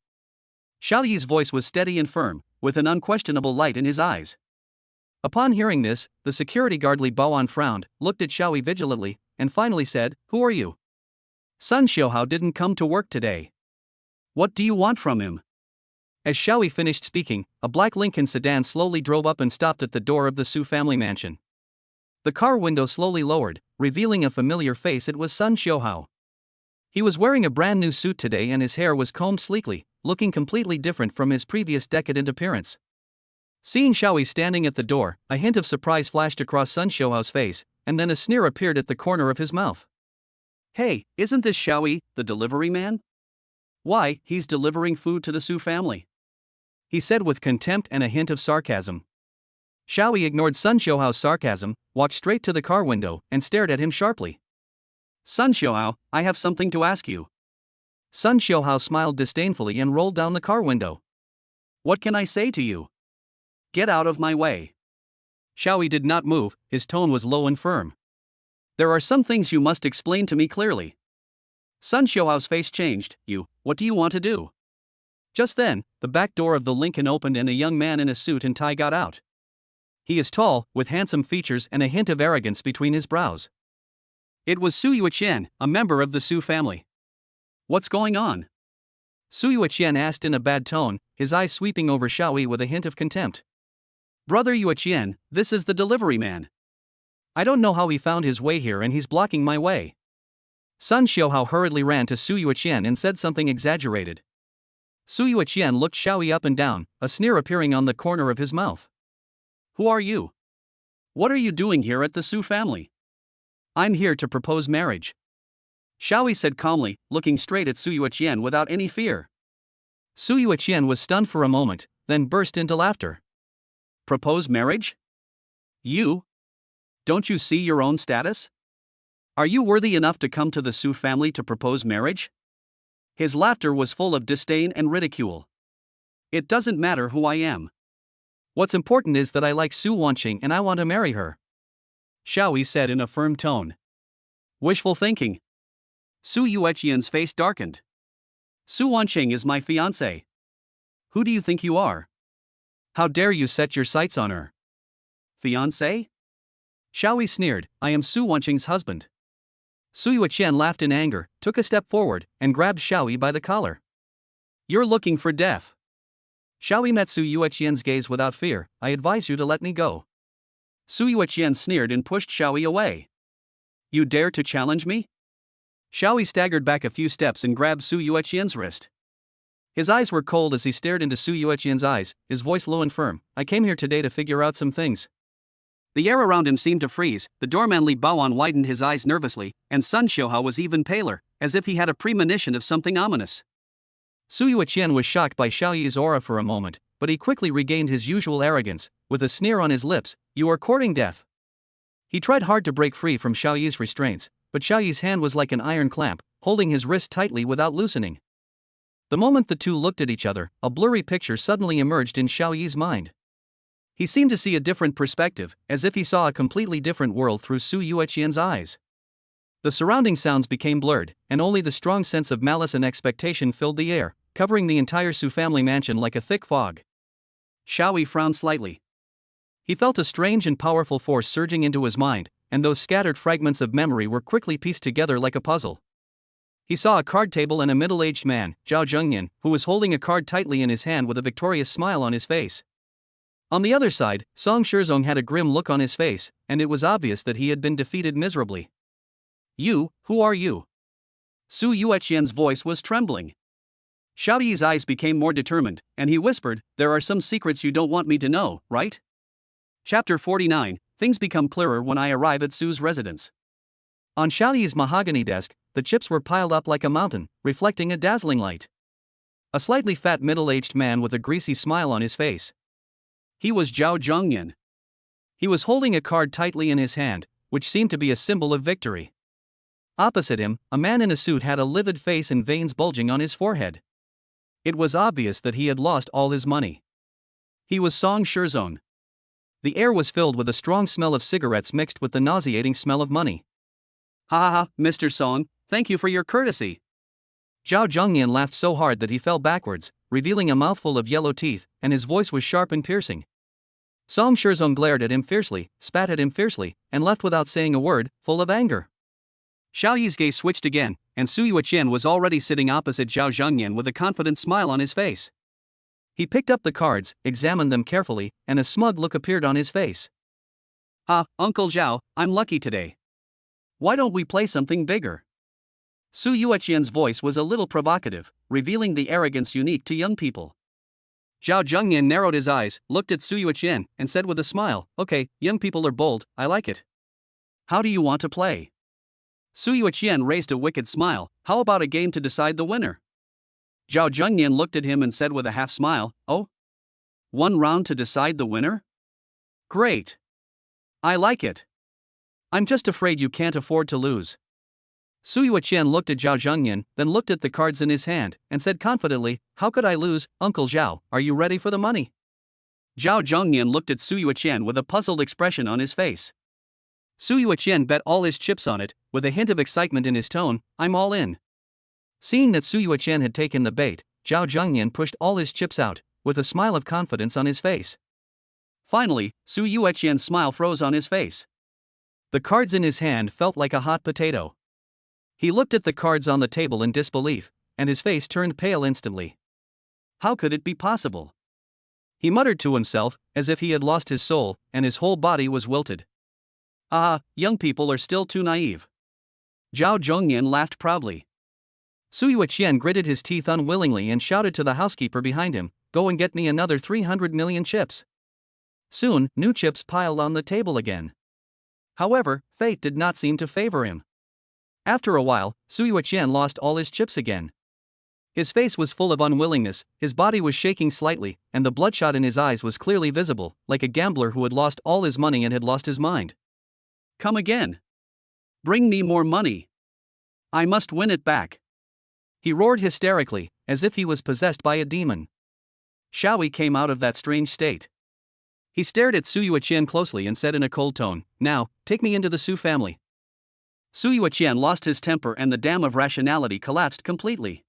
Xiaoyi's voice was steady and firm, with an unquestionable light in his eyes. Upon hearing this, the security guard Li Baoan frowned, looked at Xiaoyi vigilantly, and finally said, Who are you? Sun Xiaohao didn't come to work today. What do you want from him? As Xiaoyi finished speaking, a black Lincoln sedan slowly drove up and stopped at the door of the Su family mansion. The car window slowly lowered, revealing a familiar face. It was Sun Xiaohao. He was wearing a brand new suit today and his hair was combed sleekly, looking completely different from his previous decadent appearance. Seeing Xiaoyi standing at the door, a hint of surprise flashed across Sun Xiaohao's face, and then a sneer appeared at the corner of his mouth. Hey, isn't this Xiaoyi, the delivery man? Why, he's delivering food to the Su family, he said with contempt and a hint of sarcasm. Xiaoyi ignored Sun Xiaohao's sarcasm, walked straight to the car window, and stared at him sharply. Sun Xiaohao, I have something to ask you. Sun Xiaohao smiled disdainfully and rolled down the car window. What can I say to you? Get out of my way. Xiaoyi did not move, his tone was low and firm. There are some things you must explain to me clearly. Sun Xiaohao's face changed. What do you want to do? Just then, the back door of the Lincoln opened and a young man in a suit and tie got out. He is tall, with handsome features and a hint of arrogance between his brows. It was Su Yuqian, a member of the Su family. What's going on? Su Yuqian asked in a bad tone, his eyes sweeping over Xiaoyi with a hint of contempt. Brother Yuqian, this is the delivery man. I don't know how he found his way here and he's blocking my way. Sun Xiaohao hurriedly ran to Su Yuqian and said something exaggerated. Su Yuqian looked Xiaoyi up and down, a sneer appearing on the corner of his mouth. Who are you? What are you doing here at the Su family? I'm here to propose marriage. Xiaoyi said calmly, looking straight at Su Yuqian without any fear. Su Yuqian was stunned for a moment, then burst into laughter. Propose marriage? You? Don't you see your own status? Are you worthy enough to come to the Su family to propose marriage? His laughter was full of disdain and ridicule. It doesn't matter who I am. What's important is that I like Su Wanqing and I want to marry her. Xiaoyi said in a firm tone. Wishful thinking. Su Yuqian's face darkened. Su Wanqing is my fiancée. Who do you think you are? How dare you set your sights on her? Fiancé? Xiaoyi sneered, I am Su Wanqing's husband. Su Yuqian laughed in anger, took a step forward, and grabbed Xiaoyi by the collar. You're looking for death. Xiaoyi met Su Yuqian's gaze without fear. I advise you to let me go. Su Yuqian sneered and pushed Xiaoyi away. You dare to challenge me? Xiaoyi staggered back a few steps and grabbed Su Yuqian's wrist. His eyes were cold as he stared into Su Yuqian's eyes, his voice low and firm. I came here today to figure out some things. The air around him seemed to freeze, the doorman Li Baoan widened his eyes nervously, and Sun Xiaohao was even paler, as if he had a premonition of something ominous. Su Yuqian was shocked by Xiaoyi's aura for a moment, but he quickly regained his usual arrogance, with a sneer on his lips. You are courting death. He tried hard to break free from Xiaoyi's restraints, but Xiaoyi's hand was like an iron clamp, holding his wrist tightly without loosening. The moment the two looked at each other, a blurry picture suddenly emerged in Xiaoyi's mind. He seemed to see a different perspective, as if he saw a completely different world through Su Yuqian's eyes. The surrounding sounds became blurred, and only the strong sense of malice and expectation filled the air, covering the entire Su family mansion like a thick fog. Xiaoyi frowned slightly. He felt a strange and powerful force surging into his mind, and those scattered fragments of memory were quickly pieced together like a puzzle. He saw a card table and a middle-aged man, Zhao Zhengyan, who was holding a card tightly in his hand with a victorious smile on his face. On the other side, Song Shizong had a grim look on his face, and it was obvious that he had been defeated miserably. You, who are you? Su Yuqian's voice was trembling. Xiaoyi's eyes became more determined, and he whispered, there are some secrets you don't want me to know, right? Chapter 49, Things become clearer when I arrive at Su's residence. On Xiaoyi's mahogany desk, the chips were piled up like a mountain, reflecting a dazzling light. A slightly fat middle-aged man with a greasy smile on his face. He was Zhao Zhengyan. He was holding a card tightly in his hand, which seemed to be a symbol of victory. Opposite him, a man in a suit had a livid face and veins bulging on his forehead. It was obvious that he had lost all his money. He was Song Shizong. The air was filled with a strong smell of cigarettes mixed with the nauseating smell of money. Ha ha ha, Mr. Song, thank you for your courtesy. Zhao Zhengyan laughed so hard that he fell backwards, revealing a mouthful of yellow teeth, and his voice was sharp and piercing. Song Shizong glared at him fiercely, spat at him fiercely, and left without saying a word, full of anger. Xiaoyi's gaze switched again, and Su Yuqian was already sitting opposite Zhao Zhengyan with a confident smile on his face. He picked up the cards, examined them carefully, and a smug look appeared on his face. Uncle Zhao, I'm lucky today. Why don't we play something bigger? Su Yuqian's voice was a little provocative, revealing the arrogance unique to young people. Zhao Zhengyan narrowed his eyes, looked at Su Yuqian, and said with a smile, okay, young people are bold, I like it. How do you want to play? Su Yuqian raised a wicked smile, how about a game to decide the winner? Zhao Zhengyan looked at him and said with a half smile, oh? One round to decide the winner? Great. I like it. I'm just afraid you can't afford to lose. Su Yuqian looked at Zhao Zhengyan, then looked at the cards in his hand, and said confidently, how could I lose, Uncle Zhao, are you ready for the money? Zhao Zhengyan looked at Su Yuqian with a puzzled expression on his face. Su Yuqian bet all his chips on it, with a hint of excitement in his tone, I'm all in. Seeing that Su Yuqian had taken the bait, Zhao Zhengyan pushed all his chips out, with a smile of confidence on his face. Finally, Su Yuqian's smile froze on his face. The cards in his hand felt like a hot potato. He looked at the cards on the table in disbelief, and his face turned pale instantly. How could it be possible? He muttered to himself, as if he had lost his soul, and his whole body was wilted. Young people are still too naive. Zhao Zhongyan laughed proudly. Su Yuqian gritted his teeth unwillingly and shouted to the housekeeper behind him, "Go and get me another 300 million chips." Soon, new chips piled on the table again. However, fate did not seem to favor him. After a while, Su Yuqian lost all his chips again. His face was full of unwillingness, his body was shaking slightly, and the bloodshot in his eyes was clearly visible, like a gambler who had lost all his money and had lost his mind. "Come again. Bring me more money. I must win it back," he roared hysterically, as if he was possessed by a demon. Xiaoyi came out of that strange state. He stared at Su Yuqian closely and said in a cold tone, "Now, take me into the Su family." Su Yuqian lost his temper and the dam of rationality collapsed completely.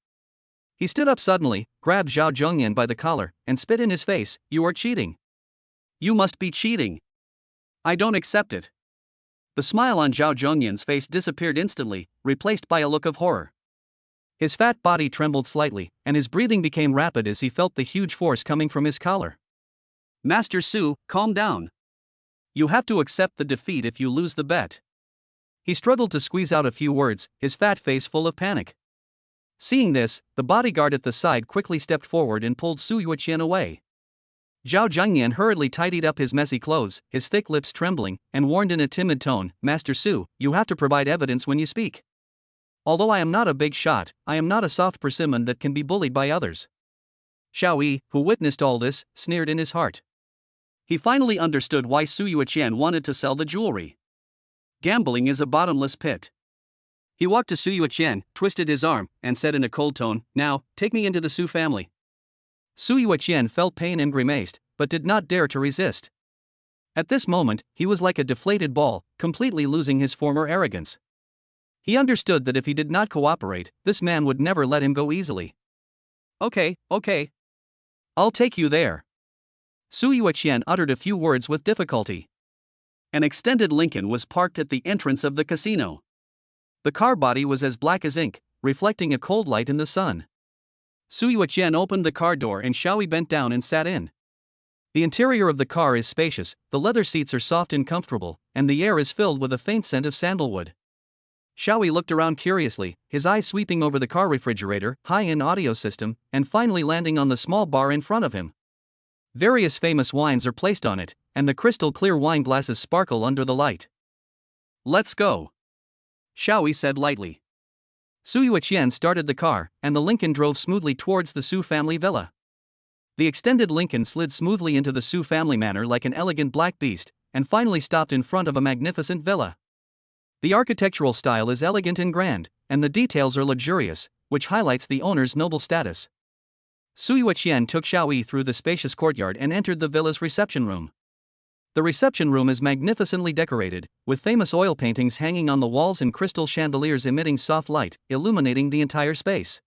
He stood up suddenly, grabbed Zhao Zhongyan by the collar, and spit in his face, "You are cheating. You must be cheating. I don't accept it." The smile on Zhao Zhongyan's face disappeared instantly, replaced by a look of horror. His fat body trembled slightly, and his breathing became rapid as he felt the huge force coming from his collar. "Master Su, calm down. You have to accept the defeat if you lose the bet." He struggled to squeeze out a few words, his fat face full of panic. Seeing this, the bodyguard at the side quickly stepped forward and pulled Su Yuqian away. Zhao Zhongyan hurriedly tidied up his messy clothes, his thick lips trembling, and warned in a timid tone, "Master Su, you have to provide evidence when you speak. Although I am not a big shot, I am not a soft persimmon that can be bullied by others." Xiaoyi, who witnessed all this, sneered in his heart. He finally understood why Su Yuqian wanted to sell the jewelry. Gambling is a bottomless pit. He walked to Su Yuqian, twisted his arm, and said in a cold tone, "Now, take me into the Su family." Su Yuqian felt pain and grimaced, but did not dare to resist. At this moment, he was like a deflated ball, completely losing his former arrogance. He understood that if he did not cooperate, this man would never let him go easily. Okay. I'll take you there." Su Yuqian uttered a few words with difficulty. An extended Lincoln was parked at the entrance of the casino. The car body was as black as ink, reflecting a cold light in the sun. Su Yuqian opened the car door and Xiaoyi bent down and sat in. The interior of the car is spacious, the leather seats are soft and comfortable, and the air is filled with a faint scent of sandalwood. Xiaoyi looked around curiously, his eyes sweeping over the car refrigerator, high-end audio system, and finally landing on the small bar in front of him. Various famous wines are placed on it, and the crystal-clear wine glasses sparkle under the light. "Let's go," Xiaoyi said lightly. Su Yuqian started the car, and the Lincoln drove smoothly towards the Su family villa. The extended Lincoln slid smoothly into the Su family manor like an elegant black beast, and finally stopped in front of a magnificent villa. The architectural style is elegant and grand, and the details are luxurious, which highlights the owner's noble status. Su Yuqian took Xiaoyi through the spacious courtyard and entered the villa's reception room. The reception room is magnificently decorated, with famous oil paintings hanging on the walls and crystal chandeliers emitting soft light, illuminating the entire space.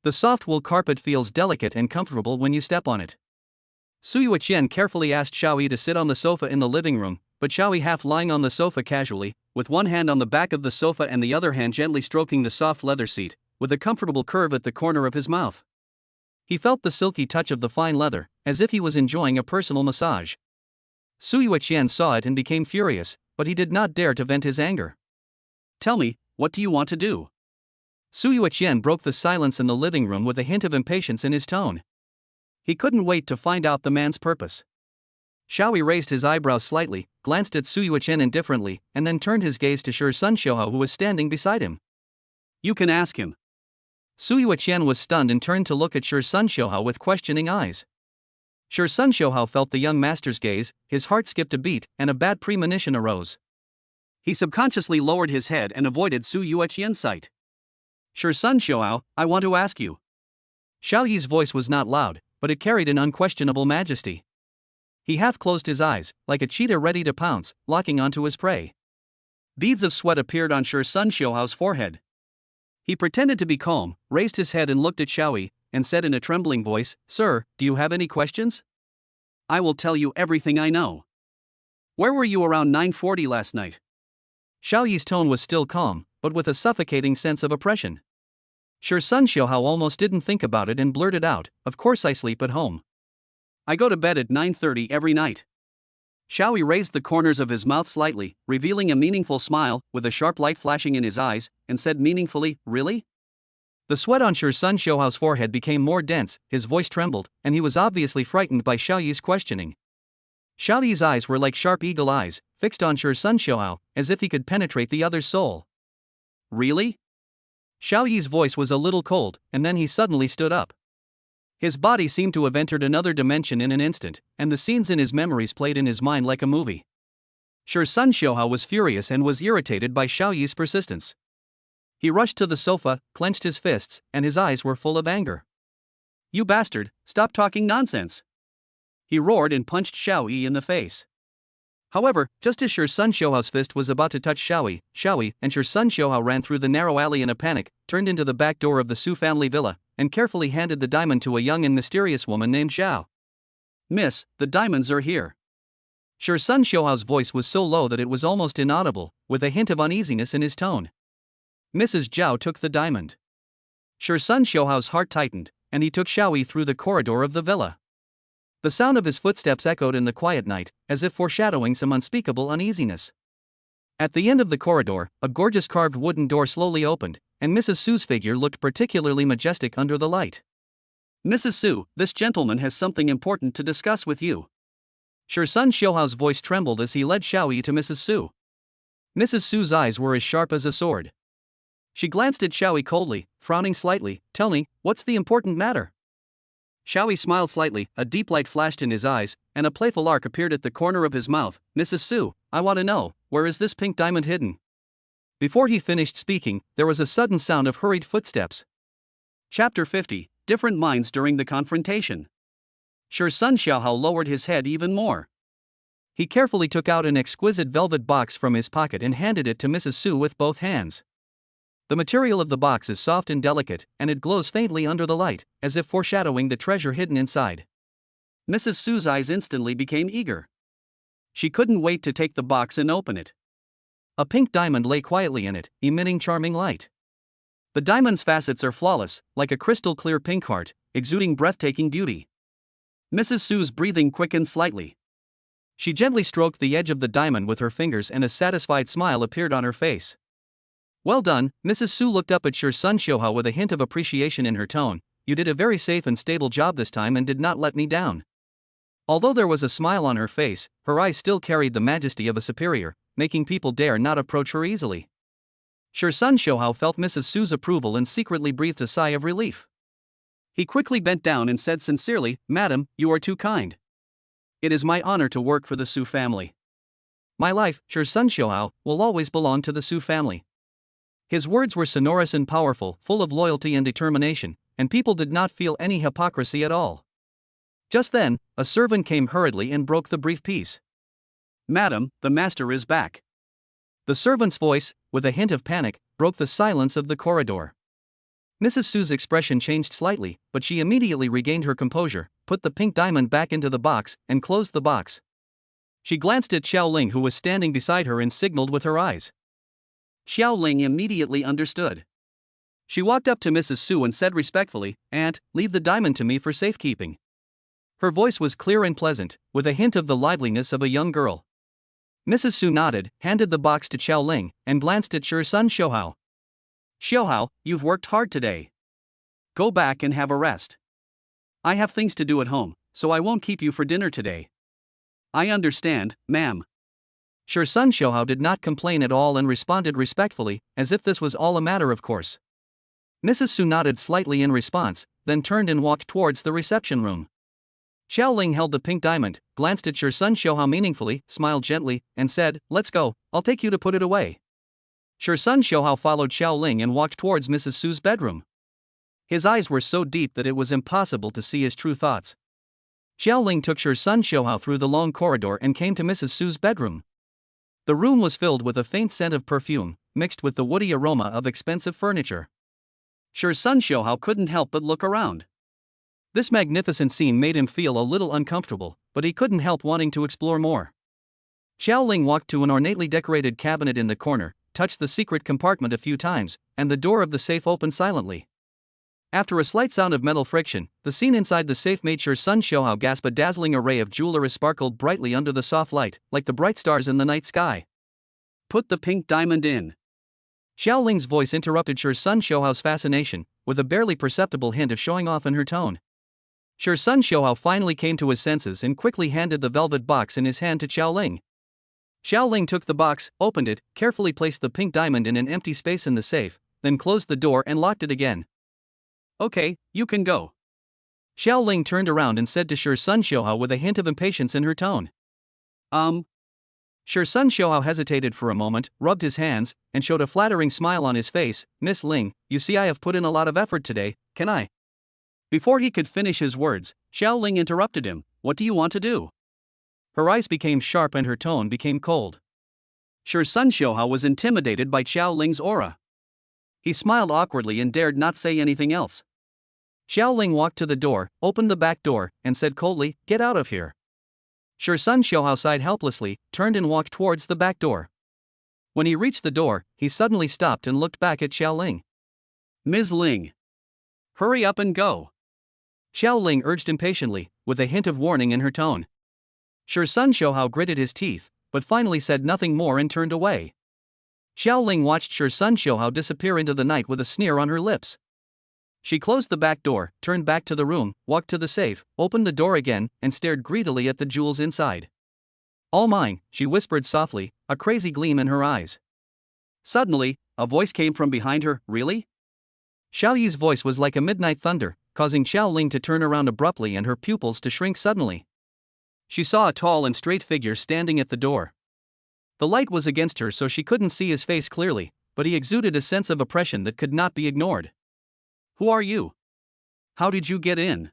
The soft wool carpet feels delicate and comfortable when you step on it. Su Yuqian carefully asked Xiaoyi to sit on the sofa in the living room, but Xiaoyi half lying on the sofa casually, with one hand on the back of the sofa and the other hand gently stroking the soft leather seat, with a comfortable curve at the corner of his mouth. He felt the silky touch of the fine leather, as if he was enjoying a personal massage. Su Yuqian saw it and became furious, but he did not dare to vent his anger. "Tell me, what do you want to do?" Su Yuqian broke the silence in the living room with a hint of impatience in his tone. He couldn't wait to find out the man's purpose. Xiaoyi raised his eyebrows slightly, glanced at Su Yuqian indifferently, and then turned his gaze to Shi Sun Xiuhao who was standing beside him. "You can ask him." Su Yuqian was stunned and turned to look at Shi Sun Xiuhao with questioning eyes. Shi Sun Xiuhao felt the young master's gaze, his heart skipped a beat, and a bad premonition arose. He subconsciously lowered his head and avoided Su Yuqian's sight. "Shi Sun Xiuhao, I want to ask you." Xiaoyi's voice was not loud, but it carried an unquestionable majesty. He half closed his eyes, like a cheetah ready to pounce, locking onto his prey. Beads of sweat appeared on Shi Sun Xiuhao's forehead. He pretended to be calm, raised his head and looked at Xiaoyi, and said in a trembling voice, "Sir, do you have any questions?" "I will tell you everything I know. Where were you around 9:40 last night?" Xiaoyi's tone was still calm, but with a suffocating sense of oppression. Shi Sun Xiuhao almost didn't think about it and blurted out, "Of course I sleep at home. I go to bed at 9:30 every night." Xiaoyi raised the corners of his mouth slightly, revealing a meaningful smile, with a sharp light flashing in his eyes, and said meaningfully, "Really?" The sweat on Sun Shouhao's forehead became more dense, his voice trembled, and he was obviously frightened by Xiaoyi's questioning. Xiaoyi's eyes were like sharp eagle eyes, fixed on Sun Shouhao, as if he could penetrate the other's soul. "Really?" Xiaoyi's voice was a little cold, and then he suddenly stood up. His body seemed to have entered another dimension in an instant, and the scenes in his memories played in his mind like a movie. Sun Shouhao was furious and was irritated by Xiaoyi's persistence. He rushed to the sofa, clenched his fists, and his eyes were full of anger. "You bastard, stop talking nonsense!" he roared and punched Xiaoyi in the face. However, just as Sun Shouhao's fist was about to touch Xiaoyi and Sun Shouhao ran through the narrow alley in a panic, turned into the back door of the Su family villa, and carefully handed the diamond to a young and mysterious woman named Xiao. "Miss, the diamonds are here." Sun Shouhao's voice was so low that it was almost inaudible, with a hint of uneasiness in his tone. Mrs. Zhao took the diamond. Sun Shouhao's heart tightened, and he took Xiaoyi through the corridor of the villa. The sound of his footsteps echoed in the quiet night, as if foreshadowing some unspeakable uneasiness. At the end of the corridor, a gorgeous carved wooden door slowly opened, and Mrs. Su's figure looked particularly majestic under the light. "Mrs. Su, this gentleman has something important to discuss with you." Sun Shouhao's voice trembled as he led Xiaoyi to Mrs. Su. Mrs. Su's eyes were as sharp as a sword. She glanced at Xiaoyi coldly, frowning slightly. "Tell me, what's the important matter?" Xiaoyi smiled slightly, a deep light flashed in his eyes, and a playful arc appeared at the corner of his mouth. "Mrs. Su, I want to know, where is this pink diamond hidden?" Before he finished speaking, there was a sudden sound of hurried footsteps. Chapter 50, Different Minds During the Confrontation. Sun Shouhao lowered his head even more. He carefully took out an exquisite velvet box from his pocket and handed it to Mrs. Su with both hands. The material of the box is soft and delicate, and it glows faintly under the light, as if foreshadowing the treasure hidden inside. Mrs. Su's eyes instantly became eager. She couldn't wait to take the box and open it. A pink diamond lay quietly in it, emitting charming light. The diamond's facets are flawless, like a crystal-clear pink heart, exuding breathtaking beauty. Mrs. Su's breathing quickened slightly. She gently stroked the edge of the diamond with her fingers and a satisfied smile appeared on her face. "Well done." Mrs. Su looked up at Sun Shouhao with a hint of appreciation in her tone. "You did a very safe and stable job this time and did not let me down." Although there was a smile on her face, her eyes still carried the majesty of a superior, making people dare not approach her easily. Sun Shouhao felt Mrs. Su's approval and secretly breathed a sigh of relief. He quickly bent down and said sincerely, "Madam, you are too kind. It is my honor to work for the Su family. My life, Sun Shouhao, will always belong to the Su family." His words were sonorous and powerful, full of loyalty and determination, and people did not feel any hypocrisy at all. Just then, a servant came hurriedly and broke the brief peace. "Madam, the master is back." The servant's voice, with a hint of panic, broke the silence of the corridor. Mrs. Su's expression changed slightly, but she immediately regained her composure, put the pink diamond back into the box, and closed the box. She glanced at Xiao Ling, who was standing beside her, and signaled with her eyes. Xiao Ling immediately understood. She walked up to Mrs. Su and said respectfully, "Aunt, leave the diamond to me for safekeeping." Her voice was clear and pleasant, with a hint of the liveliness of a young girl. Mrs. Su nodded, handed the box to Xiao Ling, and glanced at Sun Shouhao. "Shouhao, you've worked hard today. Go back and have a rest. I have things to do at home, so I won't keep you for dinner today." "I understand, ma'am." Sun Shouhao did not complain at all and responded respectfully, as if this was all a matter of course. Mrs. Su nodded slightly in response, then turned and walked towards the reception room. Xiao Ling held the pink diamond, glanced at Sun Shouhao meaningfully, smiled gently, and said, "Let's go, I'll take you to put it away." Sun Shouhao followed Xiao Ling and walked towards Mrs. Su's bedroom. His eyes were so deep that it was impossible to see his true thoughts. Xiao Ling took Sun Shouhao through the long corridor and came to Mrs. Su's bedroom. The room was filled with a faint scent of perfume, mixed with the woody aroma of expensive furniture. Sun Shouhao couldn't help but look around. This magnificent scene made him feel a little uncomfortable, but he couldn't help wanting to explore more. Xiao Ling walked to an ornately decorated cabinet in the corner, touched the secret compartment a few times, and the door of the safe opened silently. After a slight sound of metal friction, the scene inside the safe made sure Sun Xiaohao gasp. A dazzling array of jewelry sparkled brightly under the soft light, like the bright stars in the night sky. Put the pink diamond in. Xiao Ling's voice interrupted Sun Xiaohao's fascination, with a barely perceptible hint of showing off in her tone. Sun Xiaohao finally came to his senses and quickly handed the velvet box in his hand to Xiao Ling. Xiao Ling took the box, opened it, carefully placed the pink diamond in an empty space in the safe, then closed the door and locked it again. Okay, you can go. Xiao Ling turned around and said to Sun Xiaohao with a hint of impatience in her tone. Sun Xiaohao hesitated for a moment, rubbed his hands, and showed a flattering smile on his face. Miss Ling, you see I have put in a lot of effort today, can I? Before he could finish his words, Xiao Ling interrupted him. What do you want to do? Her eyes became sharp and her tone became cold. Sun Xiaohao was intimidated by Xiao Ling's aura. He smiled awkwardly and dared not say anything else. Xiao Ling walked to the door, opened the back door, and said coldly, "Get out of here." Sun Xiaohao sighed helplessly, turned and walked towards the back door. When he reached the door, he suddenly stopped and looked back at Xiao Ling. Ms. Ling, hurry up and go. Xiao Ling urged impatiently, with a hint of warning in her tone. Sun Xiaohao gritted his teeth, but finally said nothing more and turned away. Xiao Ling watched Sun Xiaohao disappear into the night with a sneer on her lips. She closed the back door, turned back to the room, walked to the safe, opened the door again, and stared greedily at the jewels inside. All mine, she whispered softly, a crazy gleam in her eyes. Suddenly, a voice came from behind her. Really? Xiao Yi's voice was like a midnight thunder, causing Xiao Ling to turn around abruptly and her pupils to shrink suddenly. She saw a tall and straight figure standing at the door. The light was against her so she couldn't see his face clearly, but he exuded a sense of oppression that could not be ignored. Who are you? How did you get in?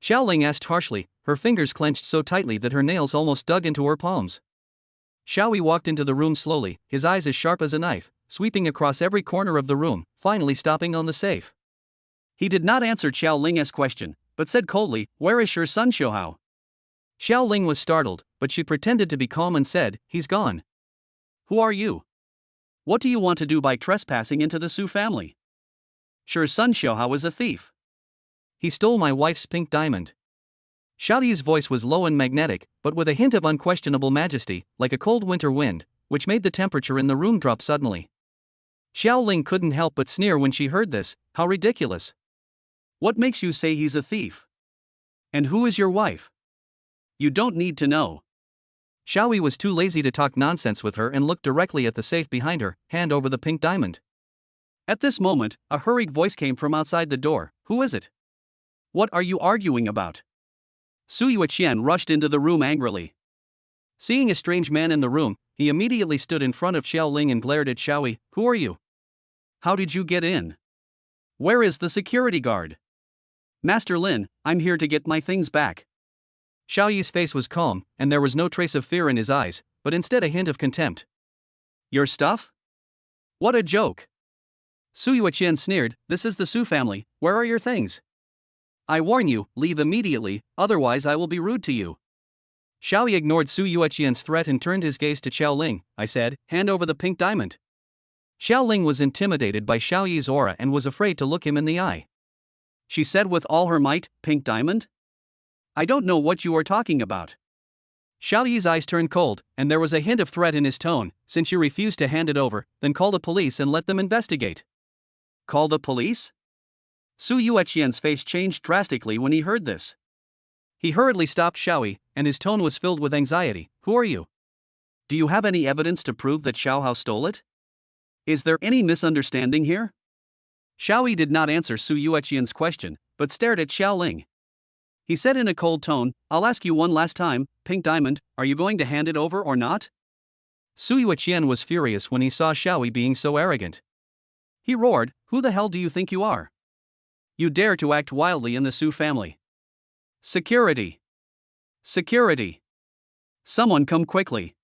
Xiao Ling asked harshly, her fingers clenched so tightly that her nails almost dug into her palms. Xiao Yi walked into the room slowly, his eyes as sharp as a knife, sweeping across every corner of the room, finally stopping on the safe. He did not answer Xiao Ling's question, but said coldly, "Where is Sun Xiaohao?" Xiao Ling was startled, but she pretended to be calm and said, "He's gone." Who are you? What do you want to do by trespassing into the Su family? Sun Xiaohao is a thief. He stole my wife's pink diamond. Xiao Yi's voice was low and magnetic, but with a hint of unquestionable majesty, like a cold winter wind, which made the temperature in the room drop suddenly. Xiao Ling couldn't help but sneer when she heard this. How ridiculous. What makes you say he's a thief? And who is your wife? You don't need to know. Xiao Yi was too lazy to talk nonsense with her and looked directly at the safe behind her, hand over the pink diamond. At this moment, a hurried voice came from outside the door. Who is it? What are you arguing about? Su Yuqian rushed into the room angrily. Seeing a strange man in the room, he immediately stood in front of Xiao Ling and glared at Xiao Yi. Who are you? How did you get in? Where is the security guard? Master Lin, I'm here to get my things back. Xiao Yi's face was calm, and there was no trace of fear in his eyes, but instead a hint of contempt. Your stuff? What a joke! Su Yuqian sneered, this is the Su family, where are your things? I warn you, leave immediately, otherwise I will be rude to you. Xiao Yi ignored Su Yuqian's threat and turned his gaze to Xiao Ling. I said, hand over the pink diamond. Xiao Ling was intimidated by Xiao Yi's aura and was afraid to look him in the eye. She said with all her might, pink diamond? I don't know what you are talking about. Xiao Yi's eyes turned cold, and there was a hint of threat in his tone. Since you refuse to hand it over, then call the police and let them investigate. Call the police? Su Yuqian's face changed drastically when he heard this. He hurriedly stopped Xiao Yi, and his tone was filled with anxiety. Who are you? Do you have any evidence to prove that Xiaohao stole it? Is there any misunderstanding here? Xiao Yi did not answer Su Yuqian's question, but stared at Xiao Ling. He said in a cold tone, I'll ask you one last time, pink diamond, are you going to hand it over or not? Su Yuqian was furious when he saw Xiao Yi being so arrogant. He roared, who the hell do you think you are? You dare to act wildly in the Su family. Security! Security! Someone come quickly!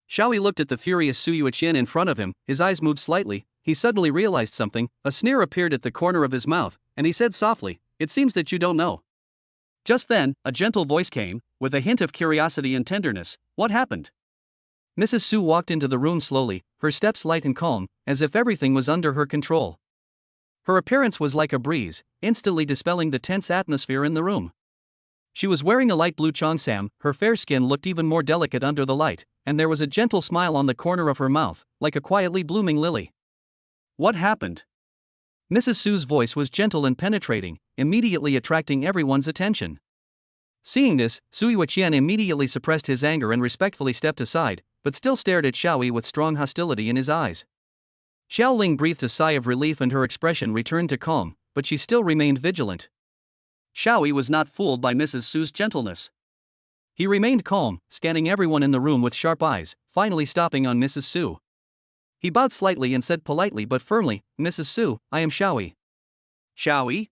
Xiao Yi looked at the furious Su Yuqian in front of him, his eyes moved slightly, he suddenly realized something, a sneer appeared at the corner of his mouth, and he said softly, it seems that you don't know. Just then, a gentle voice came, with a hint of curiosity and tenderness. What happened? Mrs. Su walked into the room slowly, her steps light and calm, as if everything was under her control. Her appearance was like a breeze, instantly dispelling the tense atmosphere in the room. She was wearing a light blue cheongsam, her fair skin looked even more delicate under the light, and there was a gentle smile on the corner of her mouth, like a quietly blooming lily. What happened? Mrs. Su's voice was gentle and penetrating, immediately attracting everyone's attention. Seeing this, Sui Qian immediately suppressed his anger and respectfully stepped aside, but still stared at Xiaoyi with strong hostility in his eyes. Xiao Ling breathed a sigh of relief and her expression returned to calm, but she still remained vigilant. Xiaoyi was not fooled by Mrs. Su's gentleness. He remained calm, scanning everyone in the room with sharp eyes, finally stopping on Mrs. Su. He bowed slightly and said politely but firmly, "Mrs. Su, I am Xiaoyi." Xiaoyi?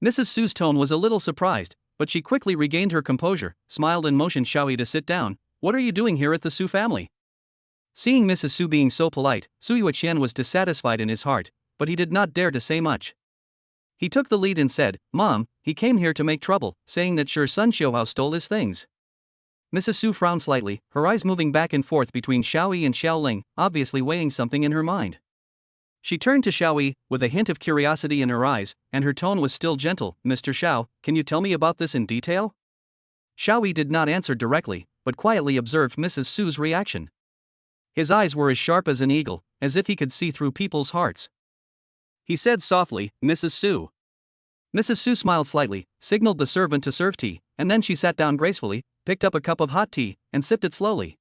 Mrs. Su's tone was a little surprised, but she quickly regained her composure, smiled and motioned Xiaoyi to sit down. "What are you doing here at the Su family?" Seeing Mrs. Su being so polite, Sui Qian was dissatisfied in his heart, but he did not dare to say much. He took the lead and said, "Mom, he came here to make trouble, saying that your son Xiaohao stole his things." Mrs. Su frowned slightly, her eyes moving back and forth between Xiaoyi and Xiao Ling, obviously weighing something in her mind. She turned to Xiaoyi, with a hint of curiosity in her eyes, and her tone was still gentle. "Mr. Xiao, can you tell me about this in detail?" Xiaoyi did not answer directly, but quietly observed Mrs. Su's reaction. His eyes were as sharp as an eagle, as if he could see through people's hearts. He said softly, "Mrs. Su." Mrs. Su smiled slightly, signaled the servant to serve tea, and then she sat down gracefully, picked up a cup of hot tea, and sipped it slowly.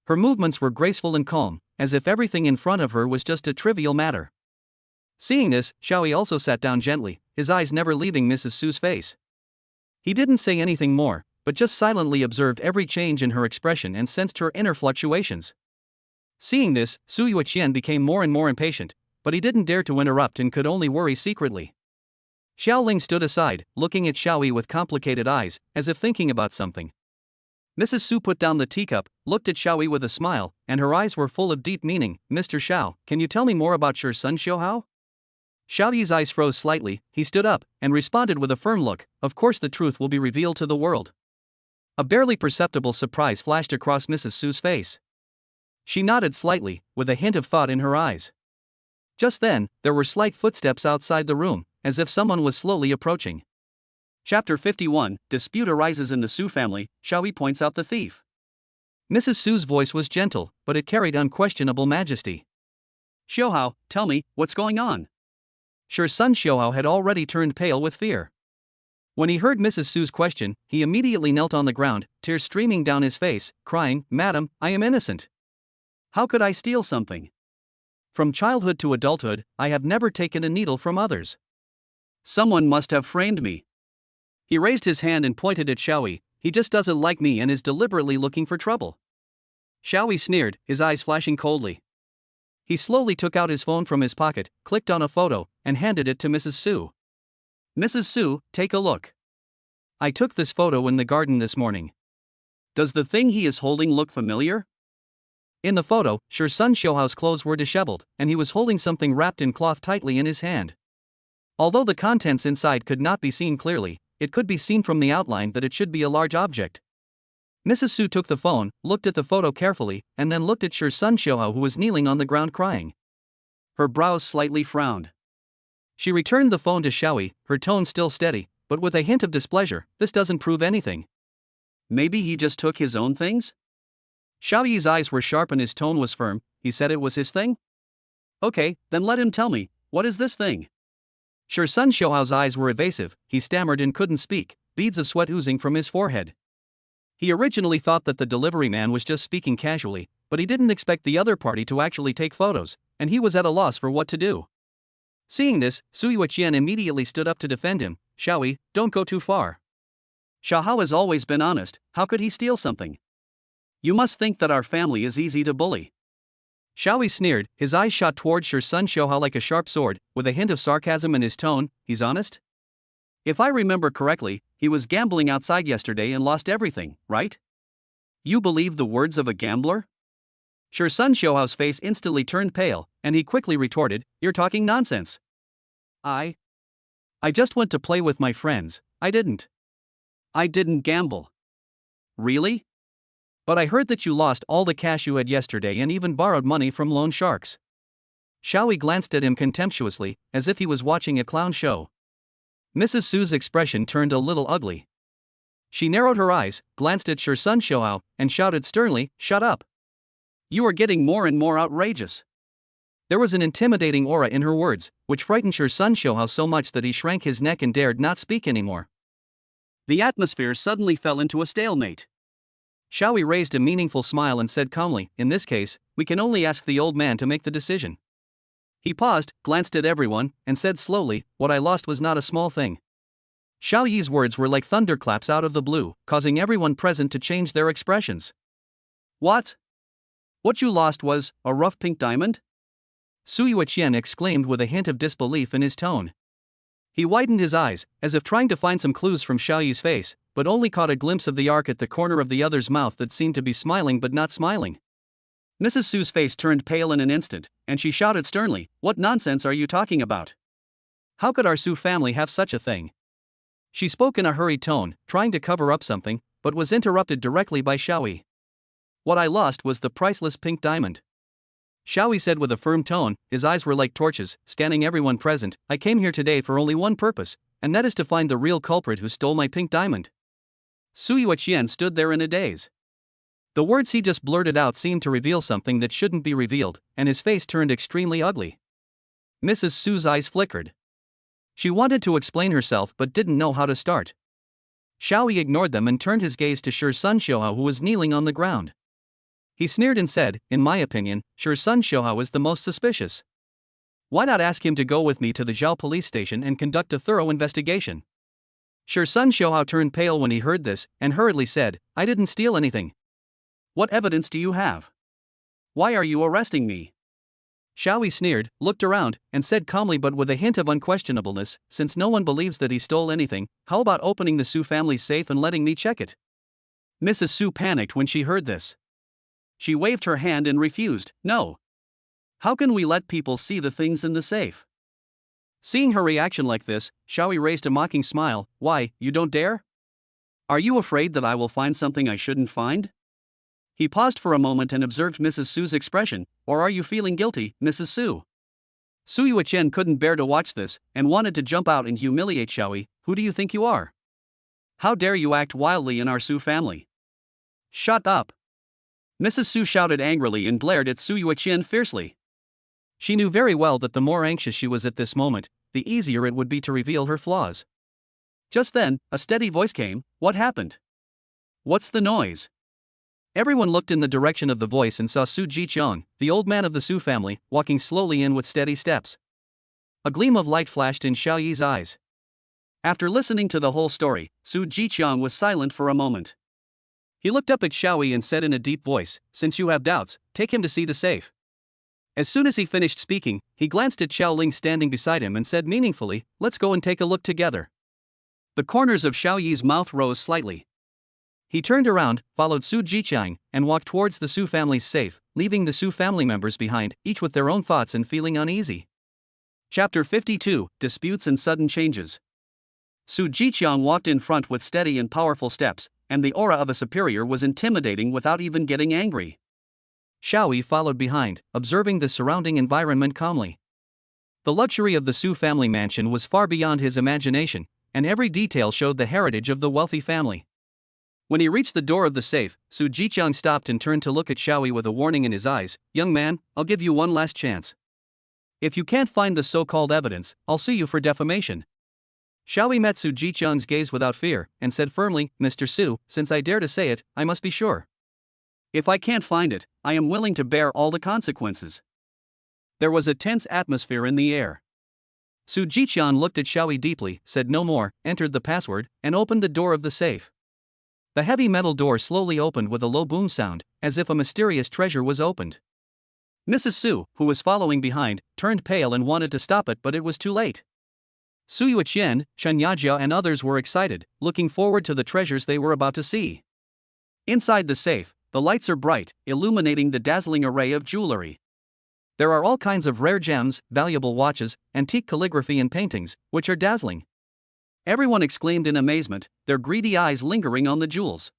Her movements were graceful and calm, as if everything in front of her was just a trivial matter. Seeing this, Xiaoyi also sat down gently, his eyes never leaving Mrs. Su's face. He didn't say anything more, but just silently observed every change in her expression and sensed her inner fluctuations. Seeing this, Sui Qian became more and more impatient, but he didn't dare to interrupt and could only worry secretly. Xiao Ling stood aside, looking at Xiaoyi with complicated eyes, as if thinking about something. Mrs. Su put down the teacup, looked at Xiaoyi with a smile, and her eyes were full of deep meaning. "Mr. Xiao, can you tell me more about your son Xiaohao?" Xiaoyi's eyes froze slightly, he stood up, and responded with a firm look, "Of course the truth will be revealed to the world." A barely perceptible surprise flashed across Mrs. Su's face. She nodded slightly, with a hint of thought in her eyes. Just then, there were slight footsteps outside the room, as if someone was slowly approaching. Chapter 51, Dispute arises in the Su family, Xiaoyi points out the thief. Mrs. Su's voice was gentle, but it carried unquestionable majesty. "Xiaohao, tell me, what's going on?" Sure son Xiaohao had already turned pale with fear. When he heard Mrs. Su's question, he immediately knelt on the ground, tears streaming down his face, crying, "Madam, I am innocent. How could I steal something? From childhood to adulthood, I have never taken a needle from others. Someone must have framed me." He raised his hand and pointed at Xiaoyi. "He just doesn't like me and is deliberately looking for trouble." Xiaoyi sneered, his eyes flashing coldly. He slowly took out his phone from his pocket, clicked on a photo, and handed it to Mrs. Su. "Mrs. Su, take a look. I took this photo in the garden this morning. Does the thing he is holding look familiar?" In the photo, sure son Xiaohao's clothes were disheveled, and he was holding something wrapped in cloth tightly in his hand. Although the contents inside could not be seen clearly, it could be seen from the outline that it should be a large object. Mrs. Su took the phone, looked at the photo carefully, and then looked at sure son Xiaohao who was kneeling on the ground crying. Her brows slightly frowned. She returned the phone to Xiaoyi, her tone still steady, but with a hint of displeasure. "This doesn't prove anything. Maybe he just took his own things?" Xiaoyi's eyes were sharp and his tone was firm. "He said it was his thing? Okay, then let him tell me, what is this thing?" Sure son Xiaohao's eyes were evasive, he stammered and couldn't speak, beads of sweat oozing from his forehead. He originally thought that the delivery man was just speaking casually, but he didn't expect the other party to actually take photos, and he was at a loss for what to do. Seeing this, Sui Qian immediately stood up to defend him. "Xiaoyi, don't go too far. Xiaohao has always been honest, how could he steal something? You must think that our family is easy to bully." Xiaoyi sneered, his eyes shot towards sure son Xiaohao like a sharp sword, with a hint of sarcasm in his tone. "He's honest? If I remember correctly, he was gambling outside yesterday and lost everything, right? You believe the words of a gambler?" Sure son Xiaohao's face instantly turned pale, and he quickly retorted, "You're talking nonsense. I just went to play with my friends, I didn't gamble." "Really? But I heard that you lost all the cash you had yesterday and even borrowed money from loan sharks." Xiaoyi glanced at him contemptuously, as if he was watching a clown show. Mrs. Su's expression turned a little ugly. She narrowed her eyes, glanced at Sun Xiaohao, and shouted sternly, "Shut up! You are getting more and more outrageous." There was an intimidating aura in her words, which frightened Sun Xiaohao so much that he shrank his neck and dared not speak anymore. The atmosphere suddenly fell into a stalemate. Xiaoyi raised a meaningful smile and said calmly, "In this case, we can only ask the old man to make the decision." He paused, glanced at everyone, and said slowly, "What I lost was not a small thing." Xiaoyi's words were like thunderclaps out of the blue, causing everyone present to change their expressions. "What? What you lost was a rough pink diamond?" Su Yuqian exclaimed with a hint of disbelief in his tone. He widened his eyes, as if trying to find some clues from Xiaoyi's face, but only caught a glimpse of the arc at the corner of the other's mouth that seemed to be smiling but not smiling. Mrs. Su's face turned pale in an instant, and she shouted sternly, "What nonsense are you talking about? How could our Su family have such a thing?" She spoke in a hurried tone, trying to cover up something, but was interrupted directly by Xiaoyi. "What I lost was the priceless pink diamond," Xiaoyi said with a firm tone. His eyes were like torches, scanning everyone present. "I came here today for only one purpose, and that is to find the real culprit who stole my pink diamond." Su Yuqian stood there in a daze. The words he just blurted out seemed to reveal something that shouldn't be revealed, and his face turned extremely ugly. Mrs. Su's eyes flickered. She wanted to explain herself but didn't know how to start. Xiaoyi ignored them and turned his gaze to Sun Xiaohao, who was kneeling on the ground. He sneered and said, "In my opinion, Sun Xiaohao is the most suspicious. Why not ask him to go with me to the Zhao police station and conduct a thorough investigation?" Sun Xiaohao turned pale when he heard this, and hurriedly said, "I didn't steal anything. What evidence do you have? Why are you arresting me?" Xiaoyi sneered, looked around, and said calmly but with a hint of unquestionableness, "Since no one believes that he stole anything, how about opening the Su family's safe and letting me check it?" Mrs. Su panicked when she heard this. She waved her hand and refused. "No. How can we let people see the things in the safe?" Seeing her reaction like this, Xiaoyi raised a mocking smile. "Why, you don't dare? Are you afraid that I will find something I shouldn't find?" He paused for a moment and observed Mrs. Su's expression. "Or are you feeling guilty, Mrs. Su?" Su Yuqian couldn't bear to watch this, and wanted to jump out and humiliate Xiaoyi. "Who do you think you are? How dare you act wildly in our Su family?" "Shut up!" Mrs. Su shouted angrily and glared at Su Yuqian fiercely. She knew very well that the more anxious she was at this moment, the easier it would be to reveal her flaws. Just then, a steady voice came. "What happened? What's the noise?" Everyone looked in the direction of the voice and saw Su Jiqiang, the old man of the Su family, walking slowly in with steady steps. A gleam of light flashed in Xiaoyi's eyes. After listening to the whole story, Su Jiqiang was silent for a moment. He looked up at Xiaoyi and said in a deep voice, "Since you have doubts, take him to see the safe." As soon as he finished speaking, he glanced at Xiao Ling standing beside him and said meaningfully, "Let's go and take a look together." The corners of Xiaoyi's mouth rose slightly. He turned around, followed Su Jiqiang, and walked towards the Su family's safe, leaving the Su family members behind, each with their own thoughts and feeling uneasy. Chapter 52, Disputes and Sudden Changes. Su Jiqiang walked in front with steady and powerful steps, and the aura of a superior was intimidating without even getting angry. Xiaoyi followed behind, observing the surrounding environment calmly. The luxury of the Su family mansion was far beyond his imagination, and every detail showed the heritage of the wealthy family. When he reached the door of the safe, Su Jiqiang stopped and turned to look at Xiaoyi with a warning in his eyes. "Young man, I'll give you one last chance. If you can't find the so-called evidence, I'll sue you for defamation." Xiaoyi met Su Jiqiang's gaze without fear, and said firmly, "Mr. Su, since I dare to say it, I must be sure. If I can't find it, I am willing to bear all the consequences." There was a tense atmosphere in the air. Su Jiqiang looked at Xiaoyi deeply, said no more, entered the password, and opened the door of the safe. The heavy metal door slowly opened with a low boom sound, as if a mysterious treasure was opened. Mrs. Su, who was following behind, turned pale and wanted to stop it, but it was too late. Su Yuqian, Chen Yajia and others were excited, looking forward to the treasures they were about to see. Inside the safe, the lights are bright, illuminating the dazzling array of jewelry. There are all kinds of rare gems, valuable watches, antique calligraphy and paintings, which are dazzling. Everyone exclaimed in amazement, their greedy eyes lingering on the jewels.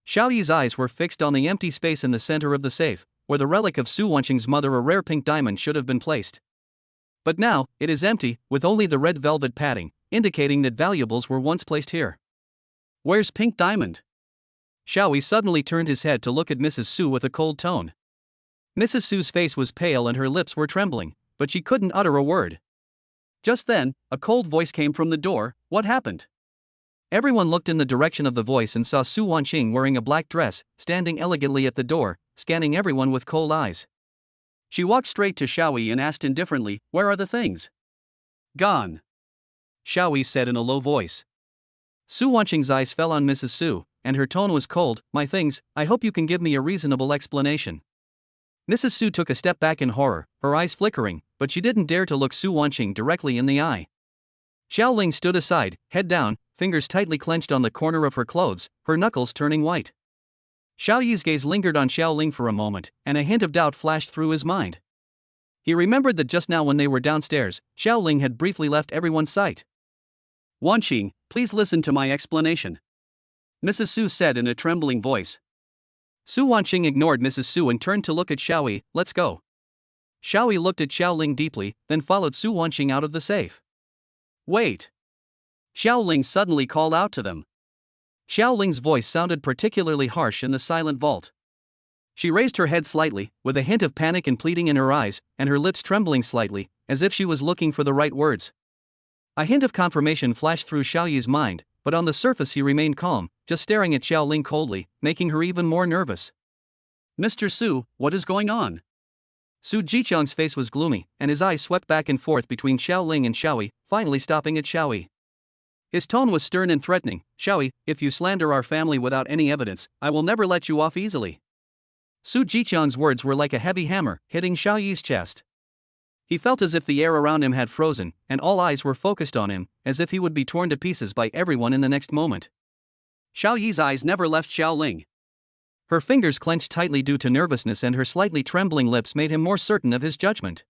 Xiaoyi's eyes were fixed on the empty space in the center of the safe, where the relic of Su Wanqing's mother, a rare pink diamond, should have been placed. But now, it is empty, with only the red velvet padding, indicating that valuables were once placed here. Where's pink diamond? Xiaoyi suddenly turned his head to look at Mrs. Su with a cold tone. Mrs. Su's face was pale and her lips were trembling, but she couldn't utter a word. Just then, a cold voice came from the door. What happened? Everyone looked in the direction of the voice and saw Su Wanqing wearing a black dress, standing elegantly at the door, scanning everyone with cold eyes. She walked straight to Xiaoyi and asked indifferently, "Where are the things?" "Gone," Xiaoyi said in a low voice. Su Wanqing's eyes fell on Mrs. Su, and her tone was cold. "My things, I hope you can give me a reasonable explanation." Mrs. Su took a step back in horror, her eyes flickering, but she didn't dare to look Su Wanqing directly in the eye. Xiaoling stood aside, head down, fingers tightly clenched on the corner of her clothes, her knuckles turning white. Xiaoyi's gaze lingered on Xiaoling for a moment, and a hint of doubt flashed through his mind. He remembered that just now when they were downstairs, Xiaoling had briefly left everyone's sight. "Wanqing, please listen to my explanation," Mrs. Su said in a trembling voice. Su Wanqing ignored Mrs. Su and turned to look at Xiaoyi. "Let's go." Xiaoyi looked at Xiaoling deeply, then followed Su Wanqing out of the safe. "Wait!" Xiaoling suddenly called out to them. Xiaoling's voice sounded particularly harsh in the silent vault. She raised her head slightly, with a hint of panic and pleading in her eyes, and her lips trembling slightly, as if she was looking for the right words. A hint of confirmation flashed through Xiaoyi's mind, but on the surface he remained calm, just staring at Xiaoling coldly, making her even more nervous. "Mr. Su, what is going on?" Su Jiqiang's face was gloomy, and his eyes swept back and forth between Xiaoling and Xiaoyi, finally stopping at Xiaoyi. His tone was stern and threatening. "Xiaoyi, if you slander our family without any evidence, I will never let you off easily." Su Jiqiang's words were like a heavy hammer, hitting Xiaoyi's chest. He felt as if the air around him had frozen, and all eyes were focused on him, as if he would be torn to pieces by everyone in the next moment. Xiaoyi's eyes never left Xiaoling. Her fingers clenched tightly due to nervousness, and her slightly trembling lips made him more certain of his judgment.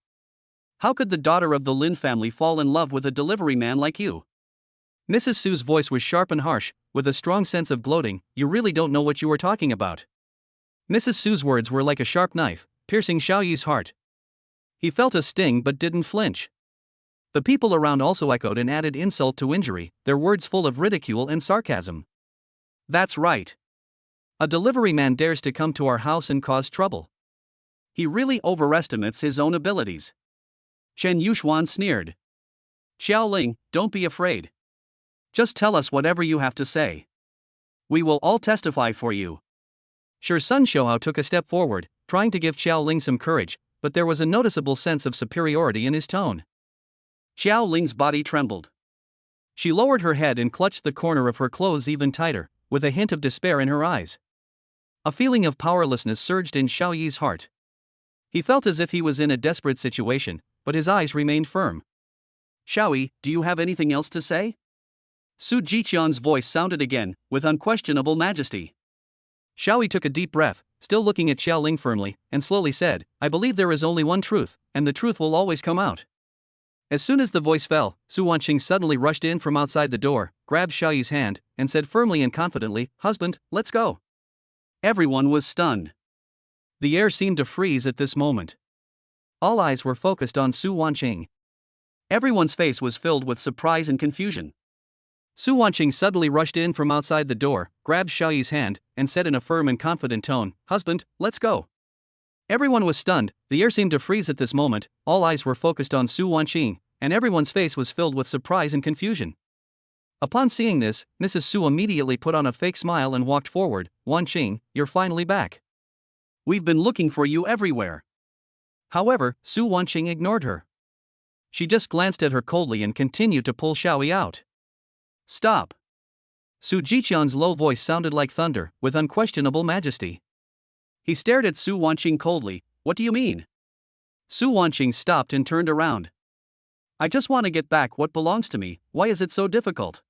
"How could the daughter of the Lin family fall in love with a delivery man like you?" Mrs. Su's voice was sharp and harsh, with a strong sense of gloating. "You really don't know what you are talking about." Mrs. Su's words were like a sharp knife, piercing Xiaoyi's heart. He felt a sting but didn't flinch. The people around also echoed and added insult to injury, their words full of ridicule and sarcasm. "That's right. A delivery man dares to come to our house and cause trouble. He really overestimates his own abilities." Chen Yuxuan sneered. "Xiaoling, don't be afraid. Just tell us whatever you have to say. We will all testify for you." Sure Sun Shouhao took a step forward, trying to give Xiaoling some courage, but there was a noticeable sense of superiority in his tone. Xiaoling's body trembled. She lowered her head and clutched the corner of her clothes even tighter, with a hint of despair in her eyes. A feeling of powerlessness surged in Xiaoyi's heart. He felt as if he was in a desperate situation, but his eyes remained firm. "Xiaoyi, do you have anything else to say?" Su Jiqiang's voice sounded again, with unquestionable majesty. Xiaoyi took a deep breath, still looking at Xiaoling firmly, and slowly said, "I believe there is only one truth, and the truth will always come out." As soon as the voice fell, Su Wanqing suddenly rushed in from outside the door, grabbed Xiaoyi's hand, and said firmly and confidently, "Husband, let's go." Everyone was stunned. The air seemed to freeze at this moment. All eyes were focused on Su Wanqing. Everyone's face was filled with surprise and confusion. Su Wanqing suddenly rushed in from outside the door, grabbed Xiaoyi's hand, and said in a firm and confident tone, "Husband, let's go." Everyone was stunned, the air seemed to freeze at this moment, all eyes were focused on Su Wanqing, and everyone's face was filled with surprise and confusion. Upon seeing this, Mrs. Su immediately put on a fake smile and walked forward. "Wanqing, you're finally back. We've been looking for you everywhere." However, Su Wanqing ignored her. She just glanced at her coldly and continued to pull Xiaoyi out. "Stop." Su Jiqiang's low voice sounded like thunder, with unquestionable majesty. He stared at Su Wanqing coldly. "What do you mean?" Su Wanqing stopped and turned around. "I just want to get back what belongs to me. Why is it so difficult?"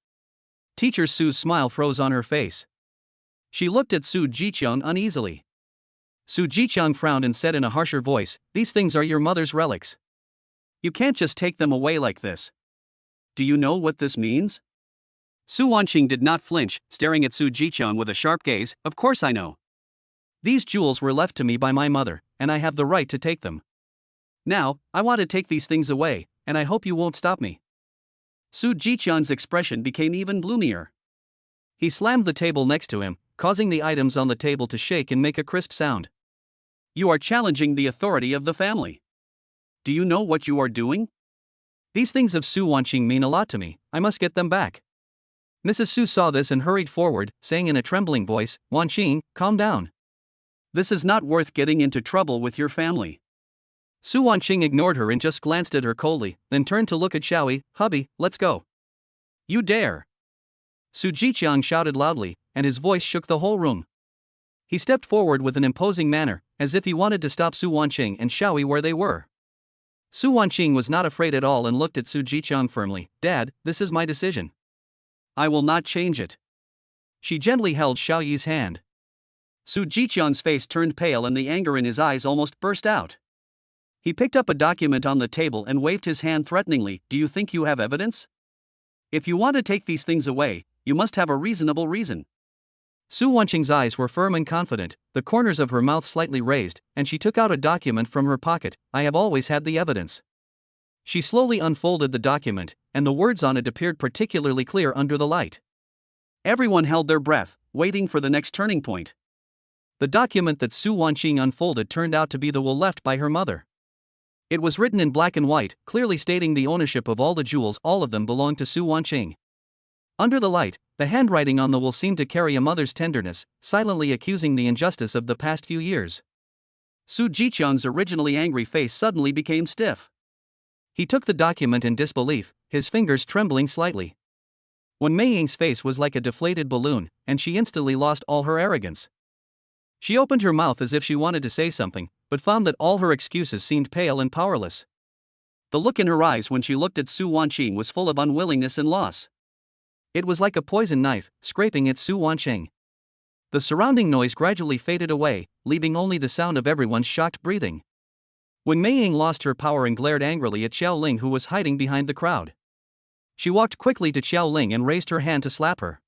Teacher Su's smile froze on her face. She looked at Su Jiqiang uneasily. Su Jiqiang frowned and said in a harsher voice, "These things are your mother's relics. You can't just take them away like this. Do you know what this means?" Su Wanqing did not flinch, staring at Su Jiqiang with a sharp gaze. "Of course I know. These jewels were left to me by my mother, and I have the right to take them. Now, I want to take these things away, and I hope you won't stop me. Su Jiqian's expression became even gloomier. He slammed the table next to him, causing the items on the table to shake and make a crisp sound. You are challenging the authority of the family. Do you know what you are doing? These things of Su Wanqing mean a lot to me, I must get them back. Mrs. Su saw this and hurried forward, saying in a trembling voice, Wanqing, calm down. This is not worth getting into trouble with your family. Su Wanqing ignored her and just glanced at her coldly, then turned to look at Xiaoyi. Hubby, let's go. You dare. Su Jiqiang shouted loudly, and his voice shook the whole room. He stepped forward with an imposing manner, as if he wanted to stop Su Wanqing and Xiaoyi where they were. Su Wanqing was not afraid at all and looked at Su Jiqiang firmly. Dad, this is my decision. I will not change it. She gently held Xiaoyi's hand. Su Jiqiang's face turned pale and the anger in his eyes almost burst out. He picked up a document on the table and waved his hand threateningly. Do you think you have evidence? If you want to take these things away, you must have a reasonable reason. Su Wanqing's eyes were firm and confident, the corners of her mouth slightly raised, and she took out a document from her pocket. I have always had the evidence. She slowly unfolded the document, and the words on it appeared particularly clear under the light. Everyone held their breath, waiting for the next turning point. The document that Su Wanqing unfolded turned out to be the will left by her mother. It was written in black and white, clearly stating the ownership of all the jewels. All of them belonged to Su Wanqing. Under the light, the handwriting on the will seemed to carry a mother's tenderness, silently accusing the injustice of the past few years. Su Jiqiang's originally angry face suddenly became stiff. He took the document in disbelief, his fingers trembling slightly. Wen Meiying's face was like a deflated balloon, and she instantly lost all her arrogance. She opened her mouth as if she wanted to say something, but found that all her excuses seemed pale and powerless. The look in her eyes when she looked at Su Wanqing was full of unwillingness and loss. It was like a poison knife, scraping at Su Wanqing. The surrounding noise gradually faded away, leaving only the sound of everyone's shocked breathing. Wen Meiying lost her power and glared angrily at Xiaoling, who was hiding behind the crowd. She walked quickly to Xiaoling and raised her hand to slap her.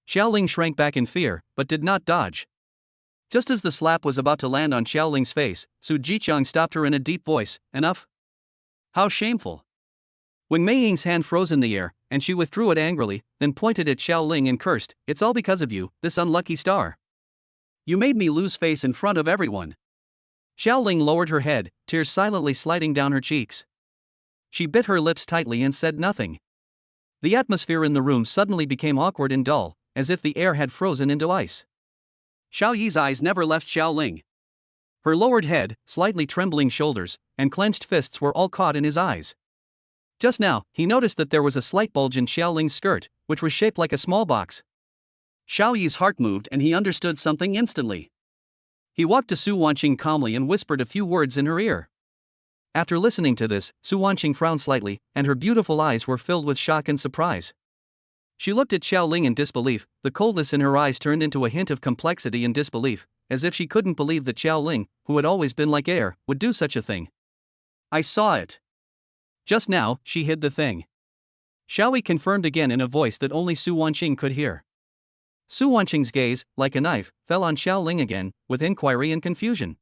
Xiaoling shrank back in fear, but did not dodge. Just as the slap was about to land on Xiaoling's face, Su Jiqiang stopped her in a deep voice. Enough? How shameful. Wen Meiying's hand froze in the air, and she withdrew it angrily, then pointed at Xiaoling and cursed. It's all because of you, this unlucky star. You made me lose face in front of everyone. Xiaoling lowered her head, tears silently sliding down her cheeks. She bit her lips tightly and said nothing. The atmosphere in the room suddenly became awkward and dull, as if the air had frozen into ice. Xiaoyi's eyes never left Xiaoling. Her lowered head, slightly trembling shoulders, and clenched fists were all caught in his eyes. Just now, he noticed that there was a slight bulge in Xiaoling's skirt, which was shaped like a small box. Xiaoyi's heart moved and he understood something instantly. He walked to Su Wanqing calmly and whispered a few words in her ear. After listening to this, Su Wanqing frowned slightly, and her beautiful eyes were filled with shock and surprise. She looked at Xiaoling in disbelief, the coldness in her eyes turned into a hint of complexity and disbelief, as if she couldn't believe that Xiaoling, who had always been like air, would do such a thing. I saw it. Just now, she hid the thing. Xiaoyi confirmed again in a voice that only Su Wanqing could hear. Su Wanqing's gaze, like a knife, fell on Xiaoling again, with inquiry and confusion.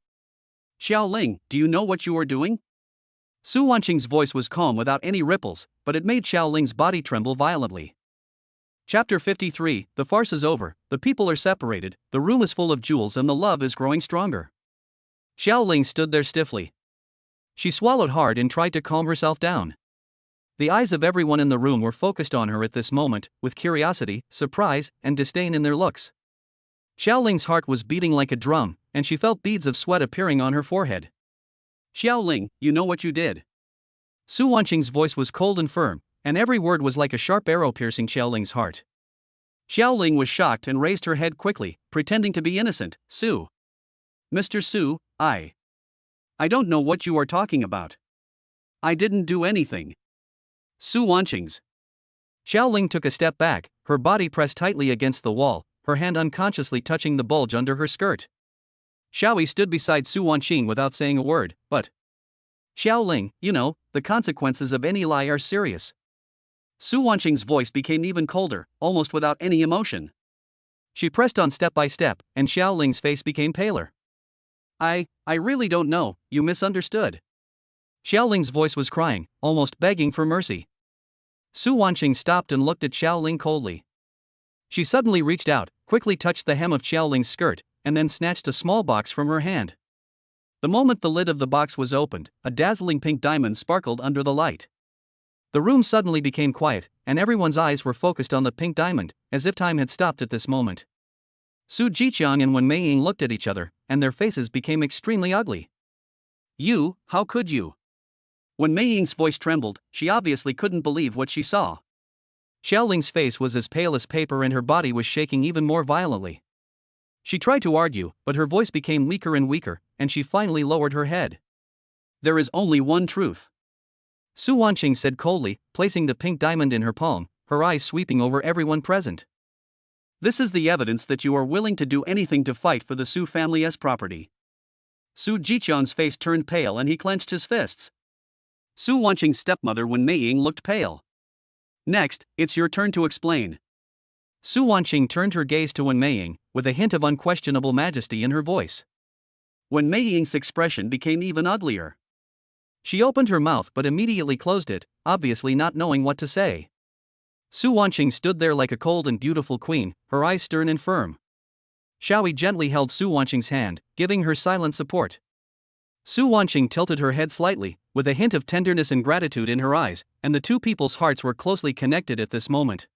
Xiaoling, do you know what you are doing? Su Wanqing's voice was calm without any ripples, but it made Xiaoling's body tremble violently. Chapter 53, The farce is over, the people are separated, the room is full of jewels and the love is growing stronger. Xiaoling stood there stiffly. She swallowed hard and tried to calm herself down. The eyes of everyone in the room were focused on her at this moment, with curiosity, surprise, and disdain in their looks. Xiaoling's heart was beating like a drum, and she felt beads of sweat appearing on her forehead. Xiaoling, you know what you did. Su Wanqing's voice was cold and firm, and every word was like a sharp arrow piercing Xiaoling's heart. Xiaoling was shocked and raised her head quickly, pretending to be innocent. Su. Mr. Su, I don't know what you are talking about. I didn't do anything. Su Wanqing's. Xiaoling took a step back, her body pressed tightly against the wall, her hand unconsciously touching the bulge under her skirt. Xiaoyi stood beside Su Wanqing without saying a word, but Xiaoling, you know, the consequences of any lie are serious. Su Wanqing's voice became even colder, almost without any emotion. She pressed on step by step, and Xiaoling's face became paler. I really don't know, you misunderstood. Xiaoling's voice was crying, almost begging for mercy. Su Wanqing stopped and looked at Xiaoling coldly. She suddenly reached out, quickly touched the hem of Xiaoling's skirt, and then snatched a small box from her hand. The moment the lid of the box was opened, a dazzling pink diamond sparkled under the light. The room suddenly became quiet, and everyone's eyes were focused on the pink diamond, as if time had stopped at this moment. Su Jiqiang and Wen Meiying looked at each other, and their faces became extremely ugly. You, how could you? Wen Meiying's voice trembled, she obviously couldn't believe what she saw. Xiaoling's face was as pale as paper and her body was shaking even more violently. She tried to argue, but her voice became weaker and weaker, and she finally lowered her head. There is only one truth. Su Wanqing said coldly, placing the pink diamond in her palm, her eyes sweeping over everyone present. This is the evidence that you are willing to do anything to fight for the Su family's property. Su Jiqiang's face turned pale and he clenched his fists. Su Wanqing's stepmother Wen Meiying looked pale. Next, it's your turn to explain. Su Wanqing turned her gaze to Wen Meiying, with a hint of unquestionable majesty in her voice. Wen Meiying's expression became even uglier. She opened her mouth but immediately closed it, obviously not knowing what to say. Su Wanqing stood there like a cold and beautiful queen, her eyes stern and firm. Xiaoyi gently held Su Wanqing's hand, giving her silent support. Su Wanqing tilted her head slightly, with a hint of tenderness and gratitude in her eyes, and the two people's hearts were closely connected at this moment.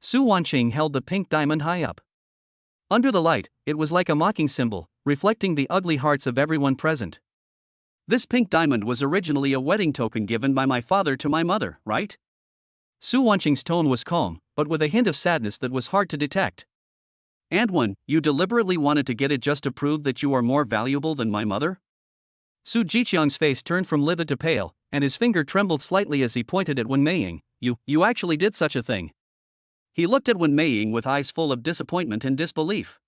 Su Wanqing held the pink diamond high up. Under the light, it was like a mocking symbol, reflecting the ugly hearts of everyone present. This pink diamond was originally a wedding token given by my father to my mother, right? Su Wanqing's tone was calm, but with a hint of sadness that was hard to detect. And when you deliberately wanted to get it just to prove that you are more valuable than my mother? Su Jiqiang's face turned from livid to pale, and his finger trembled slightly as he pointed at Wen Meiying. You actually did such a thing. He looked at Wen Meiying with eyes full of disappointment and disbelief.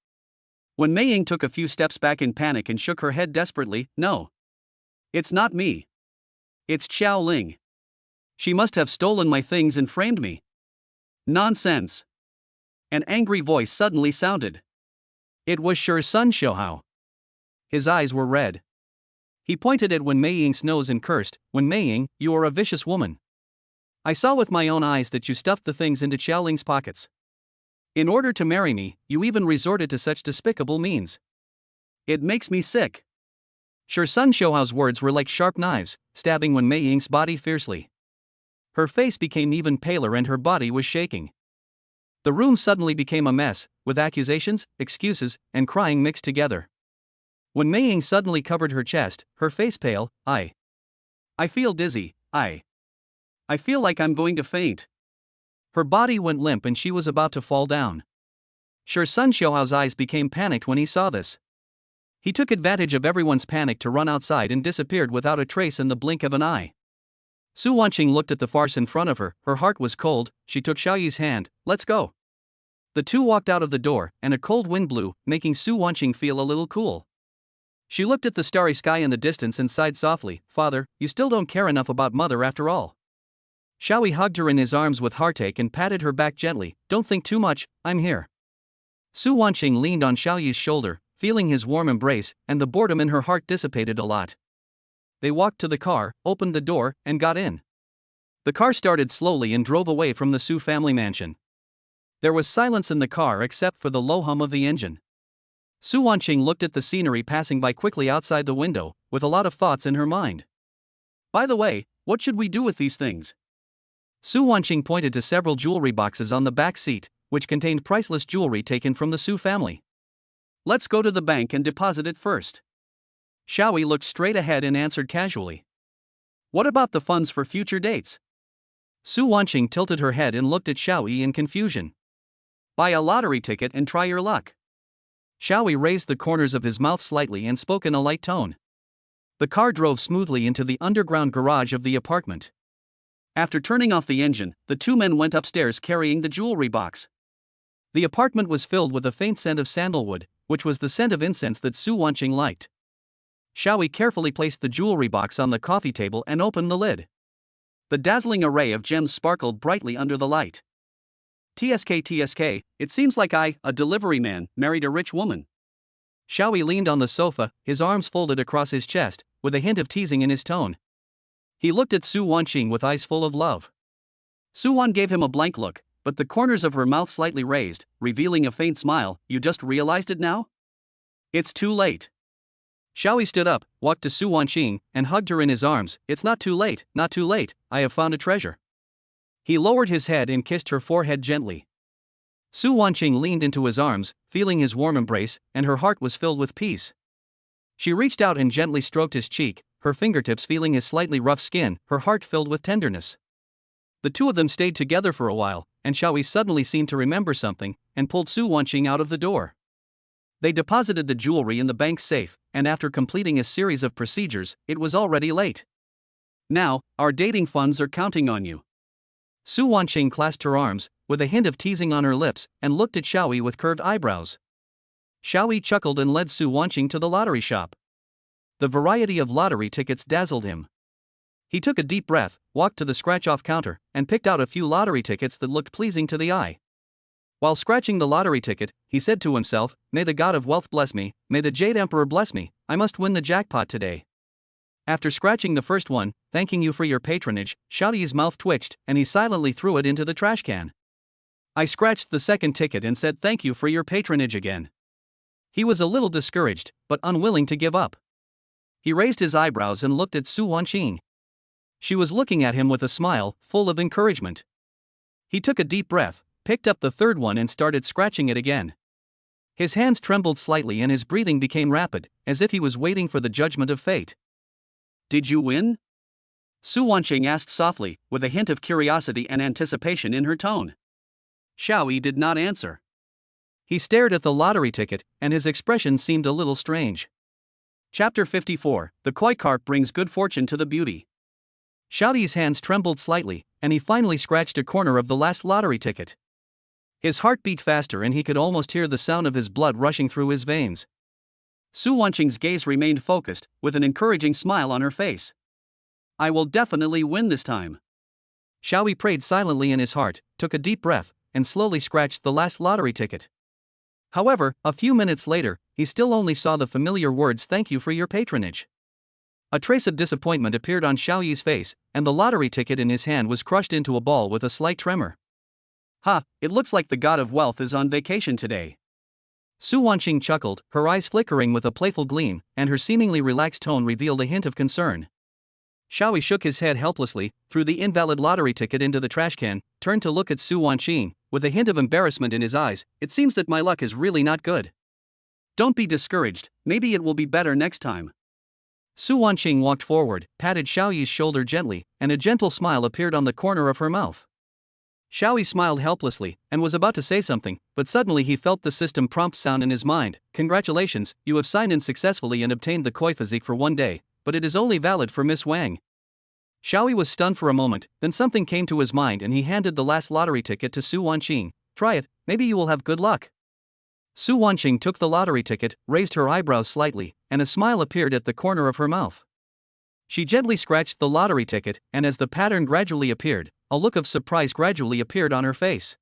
Wen Meiying took a few steps back in panic and shook her head desperately. No. It's not me. It's Xiaoling. She must have stolen my things and framed me. Nonsense. An angry voice suddenly sounded. It was Shi Sun Xiaohao. His eyes were red. He pointed at Wen Meiying's nose and cursed, Wen Meiying, you are a vicious woman. I saw with my own eyes that you stuffed the things into Xiaoling's pockets. In order to marry me, you even resorted to such despicable means. It makes me sick. Shi Sun Xiaohao's words were like sharp knives, stabbing Wen Meiying's body fiercely. Her face became even paler and her body was shaking. The room suddenly became a mess, with accusations, excuses, and crying mixed together. Wen Meiying suddenly covered her chest, her face pale. I feel dizzy. I feel like I'm going to faint. Her body went limp and she was about to fall down. Shi Sun Xiaohao's eyes became panicked when he saw this. He took advantage of everyone's panic to run outside and disappeared without a trace in the blink of an eye. Su Wanqing looked at the farce in front of her, her heart was cold. She took Xiaoyi's hand. Let's go. The two walked out of the door, and a cold wind blew, making Su Wanqing feel a little cool. She looked at the starry sky in the distance and sighed softly. Father, you still don't care enough about mother after all. Xiaoyi hugged her in his arms with heartache and patted her back gently. Don't think too much, I'm here. Su Wanqing leaned on Xiaoyi's shoulder, feeling his warm embrace, and the boredom in her heart dissipated a lot. They walked to the car, opened the door, and got in. The car started slowly and drove away from the Su family mansion. There was silence in the car except for the low hum of the engine. Su Wanqing looked at the scenery passing by quickly outside the window, with a lot of thoughts in her mind. By the way, what should we do with these things? Su Wanqing pointed to several jewelry boxes on the back seat, which contained priceless jewelry taken from the Su family. Let's go to the bank and deposit it first. Xiaoyi looked straight ahead and answered casually. What about the funds for future dates? Su Wanqing tilted her head and looked at Xiaoyi in confusion. Buy a lottery ticket and try your luck. Xiaoyi raised the corners of his mouth slightly and spoke in a light tone. The car drove smoothly into the underground garage of the apartment. After turning off the engine, the two men went upstairs carrying the jewelry box. The apartment was filled with a faint scent of sandalwood, which was the scent of incense that Su Wanqing liked. Xiaoyi carefully placed the jewelry box on the coffee table and opened the lid. The dazzling array of gems sparkled brightly under the light. TSK, it seems like a delivery man, married a rich woman. Xiaoyi leaned on the sofa, his arms folded across his chest, with a hint of teasing in his tone. He looked at Su Wanqing with eyes full of love. Su Wan gave him a blank look, but the corners of her mouth slightly raised, revealing a faint smile. You just realized it now? It's too late. Xiaoyi stood up, walked to Su Wanqing, and hugged her in his arms. It's not too late, not too late, I have found a treasure. He lowered his head and kissed her forehead gently. Su Wanqing leaned into his arms, feeling his warm embrace, and her heart was filled with peace. She reached out and gently stroked his cheek, her fingertips feeling his slightly rough skin, her heart filled with tenderness. The two of them stayed together for a while, and Xiaoyi suddenly seemed to remember something, and pulled Su Wanqing out of the door. They deposited the jewelry in the bank's safe, and after completing a series of procedures, it was already late. Now, our dating funds are counting on you. Su Wanqing clasped her arms, with a hint of teasing on her lips, and looked at Xiaoyi with curved eyebrows. Xiaoyi chuckled and led Su Wanqing to the lottery shop. The variety of lottery tickets dazzled him. He took a deep breath, walked to the scratch-off counter, and picked out a few lottery tickets that looked pleasing to the eye. While scratching the lottery ticket, he said to himself, "May the god of wealth bless me, may the Jade Emperor bless me, I must win the jackpot today." After scratching the first one, "Thanking you for your patronage," Xiaoyi's mouth twitched, and he silently threw it into the trash can. I scratched the second ticket and said thank you for your patronage again. He was a little discouraged, but unwilling to give up. He raised his eyebrows and looked at Su Wanqing. She was looking at him with a smile, full of encouragement. He took a deep breath, picked up the third one and started scratching it again. His hands trembled slightly and his breathing became rapid, as if he was waiting for the judgment of fate. "Did you win?" Su Wanqing asked softly, with a hint of curiosity and anticipation in her tone. Xiaoyi did not answer. He stared at the lottery ticket, and his expression seemed a little strange. Chapter 54, The Koi Carp Brings Good Fortune to the Beauty. Xiaoyi's hands trembled slightly, and he finally scratched a corner of the last lottery ticket. His heart beat faster and he could almost hear the sound of his blood rushing through his veins. Su Wanqing's gaze remained focused, with an encouraging smile on her face. "I will definitely win this time." Xiaoyi prayed silently in his heart, took a deep breath, and slowly scratched the last lottery ticket. However, a few minutes later, he still only saw the familiar words "thank you for your patronage." A trace of disappointment appeared on Xiaoyi's face, and the lottery ticket in his hand was crushed into a ball with a slight tremor. It looks like the god of wealth is on vacation today." Su Wanqing chuckled, her eyes flickering with a playful gleam, and her seemingly relaxed tone revealed a hint of concern. Xiaoyi shook his head helplessly, threw the invalid lottery ticket into the trash can, turned to look at Su Wanqing, with a hint of embarrassment in his eyes. "It seems that my luck is really not good. Don't be discouraged, maybe it will be better next time." Su Wanqing walked forward, patted Xiaoyi's shoulder gently, and a gentle smile appeared on the corner of her mouth. Xiaoyi smiled helplessly, and was about to say something, but suddenly he felt the system prompt sound in his mind. "Congratulations, you have signed in successfully and obtained the koi physique for 1 day, but it is only valid for Miss Wang." Xiaoyi was stunned for a moment, then something came to his mind and he handed the last lottery ticket to Su Wanqing. "Try it, maybe you will have good luck." Su Wanqing took the lottery ticket, raised her eyebrows slightly, and a smile appeared at the corner of her mouth. She gently scratched the lottery ticket, and as the pattern gradually appeared, a look of surprise gradually appeared on her face.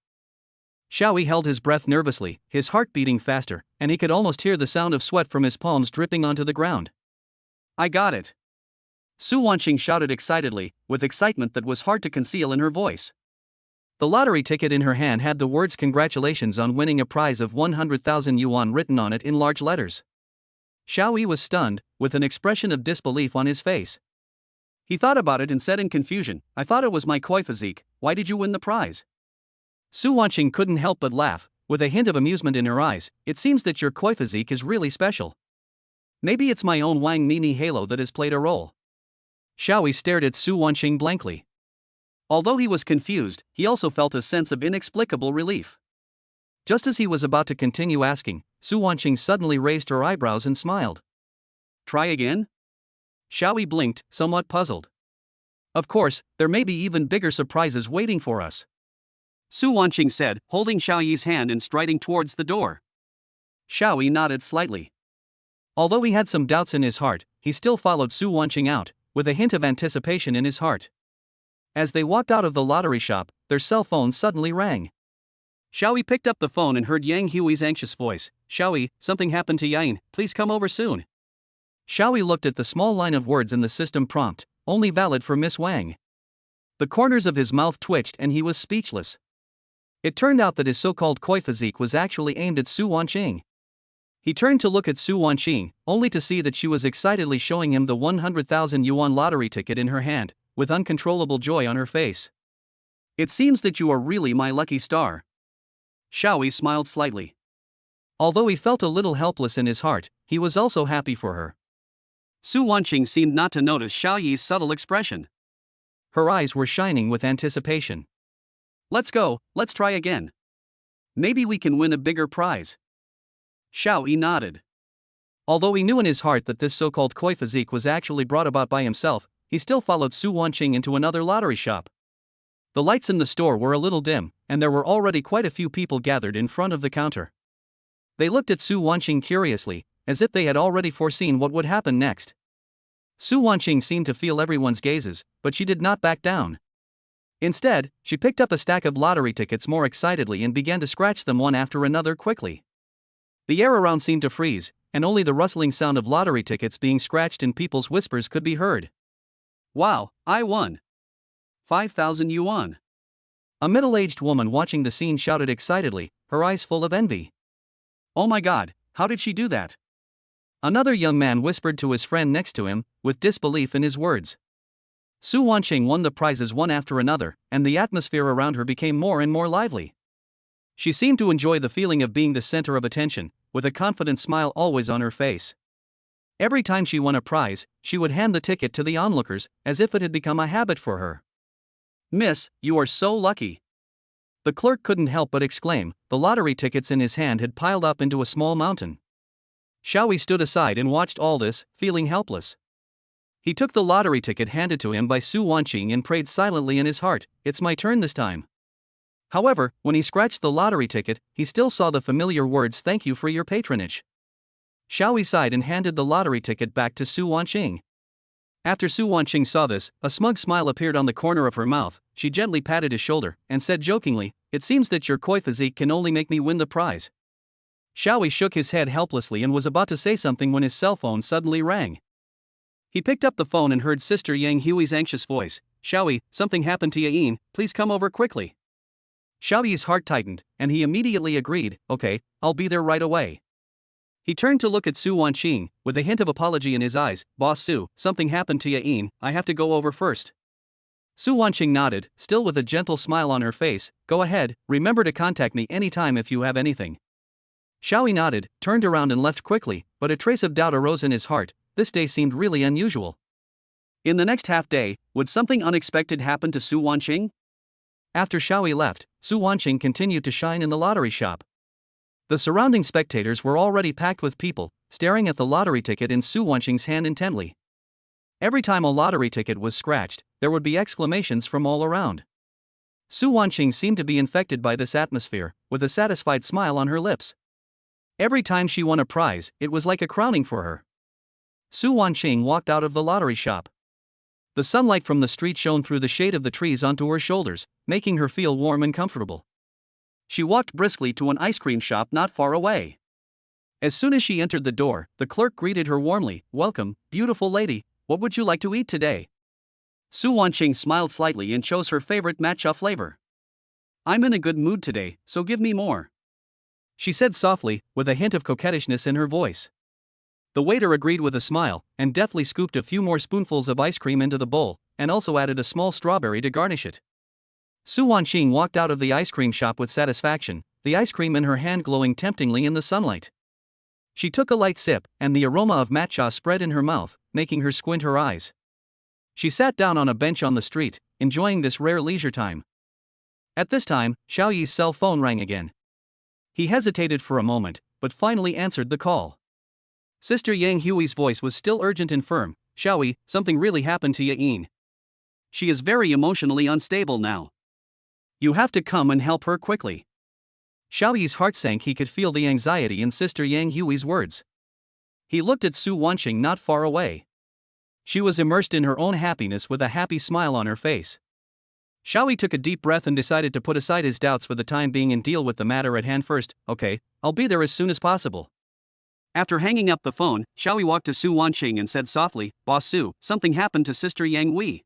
Xiaoyi held his breath nervously, his heart beating faster, and he could almost hear the sound of sweat from his palms dripping onto the ground. "I got it!" Su Wanqing shouted excitedly, with excitement that was hard to conceal in her voice. The lottery ticket in her hand had the words "Congratulations on winning a prize of 100,000 yuan" written on it in large letters. Xiaoyi was stunned, with an expression of disbelief on his face. He thought about it and said in confusion, "I thought it was my koi physique, why did you win the prize?" Su Wanqing couldn't help but laugh, with a hint of amusement in her eyes. "It seems that your koi physique is really special. Maybe it's my own Wang Mini halo that has played a role." Xiaoyi stared at Su Wanqing blankly. Although he was confused, he also felt a sense of inexplicable relief. Just as he was about to continue asking, Su Wanqing suddenly raised her eyebrows and smiled. "Try again?" Xiaoyi blinked, somewhat puzzled. "Of course, there may be even bigger surprises waiting for us," Su Wanqing said, holding Xiaoyi's hand and striding towards the door. Xiaoyi nodded slightly. Although he had some doubts in his heart, he still followed Su Wanqing out, with a hint of anticipation in his heart. As they walked out of the lottery shop, their cell phones suddenly rang. Xiaoyi picked up the phone and heard Yang Hui's anxious voice. Xiaoyi, something happened to Yain, please come over soon. Xiaoyi looked at the small line of words in the system prompt, only valid for Miss Wang. The corners of his mouth twitched and he was speechless. It turned out that his so-called koi physique was actually aimed at Su Wanqing. He turned to look at Su Wanqing, only to see that she was excitedly showing him the 100,000 yuan lottery ticket in her hand, with uncontrollable joy on her face. It seems that you are really my lucky star. Xiaoyi smiled slightly. Although he felt a little helpless in his heart, he was also happy for her. Su Wanqing seemed not to notice Xiaoyi's subtle expression. Her eyes were shining with anticipation. Let's go, let's try again. Maybe we can win a bigger prize. Xiaoyi nodded. Although he knew in his heart that this so-called koi physique was actually brought about by himself, he still followed Su Wanqing into another lottery shop. The lights in the store were a little dim, and there were already quite a few people gathered in front of the counter. They looked at Su Wanqing curiously, as if they had already foreseen what would happen next. Su Wanqing seemed to feel everyone's gazes, but she did not back down. Instead, she picked up a stack of lottery tickets more excitedly and began to scratch them one after another quickly. The air around seemed to freeze, and only the rustling sound of lottery tickets being scratched and people's whispers could be heard. Wow, I won! 5,000 yuan. A middle-aged woman watching the scene shouted excitedly, her eyes full of envy. Oh my god, how did she do that? Another young man whispered to his friend next to him, with disbelief in his words. Su Wanqing won the prizes one after another, and the atmosphere around her became more and more lively. She seemed to enjoy the feeling of being the center of attention, with a confident smile always on her face. Every time she won a prize, she would hand the ticket to the onlookers, as if it had become a habit for her. Miss, you are so lucky. The clerk couldn't help but exclaim. The lottery tickets in his hand had piled up into a small mountain. Xiaoyi stood aside and watched all this, feeling helpless. He took the lottery ticket handed to him by Su Wanqing and prayed silently in his heart, it's my turn this time. However, when he scratched the lottery ticket, he still saw the familiar words thank you for your patronage. Xiaoyi sighed and handed the lottery ticket back to Su Wanqing. After Su Wanqing saw this, a smug smile appeared on the corner of her mouth. She gently patted his shoulder and said jokingly, it seems that your koi physique can only make me win the prize. Xiaoyi shook his head helplessly and was about to say something when his cell phone suddenly rang. He picked up the phone and heard Sister Yang Hui's anxious voice. Xiaoyi, something happened to Yain, please come over quickly. Xiaoyi's heart tightened, and he immediately agreed, okay, I'll be there right away. He turned to look at Su Wanqing, with a hint of apology in his eyes. Boss Su, something happened to Yain, I have to go over first. Su Wanqing nodded, still with a gentle smile on her face. Go ahead, remember to contact me anytime if you have anything. Xiaoyi nodded, turned around and left quickly, but a trace of doubt arose in his heart. This day seemed really unusual. In the next half day, would something unexpected happen to Su Wanqing? After Xiaoyi left, Su Wanqing continued to shine in the lottery shop. The surrounding spectators were already packed with people, staring at the lottery ticket in Su Wanqing's hand intently. Every time a lottery ticket was scratched, there would be exclamations from all around. Su Wanqing seemed to be infected by this atmosphere, with a satisfied smile on her lips. Every time she won a prize, it was like a crowning for her. Su Wanqing walked out of the lottery shop. The sunlight from the street shone through the shade of the trees onto her shoulders, making her feel warm and comfortable. She walked briskly to an ice cream shop not far away. As soon as she entered the door, the clerk greeted her warmly. Welcome, beautiful lady, what would you like to eat today? Su Wanqing smiled slightly and chose her favorite matcha flavor. I'm in a good mood today, so give me more. She said softly, with a hint of coquettishness in her voice. The waiter agreed with a smile, and deftly scooped a few more spoonfuls of ice cream into the bowl, and also added a small strawberry to garnish it. Su Wanqing walked out of the ice cream shop with satisfaction, the ice cream in her hand glowing temptingly in the sunlight. She took a light sip, and the aroma of matcha spread in her mouth, making her squint her eyes. She sat down on a bench on the street, enjoying this rare leisure time. At this time, Xiaoyi's cell phone rang again. He hesitated for a moment, but finally answered the call. Sister Yang Hui's voice was still urgent and firm. Xiaoyi, something really happened to Yain. She is very emotionally unstable now. You have to come and help her quickly. Xiaoyi's heart sank. He could feel the anxiety in Sister Yang Hui's words. He looked at Su Wanqing not far away. She was immersed in her own happiness with a happy smile on her face. Xiaoyi took a deep breath and decided to put aside his doubts for the time being and deal with the matter at hand first. Okay, I'll be there as soon as possible. After hanging up the phone, Xiaoyi walked to Su Wanqing and said softly, Boss Su, something happened to Sister Yang Hui.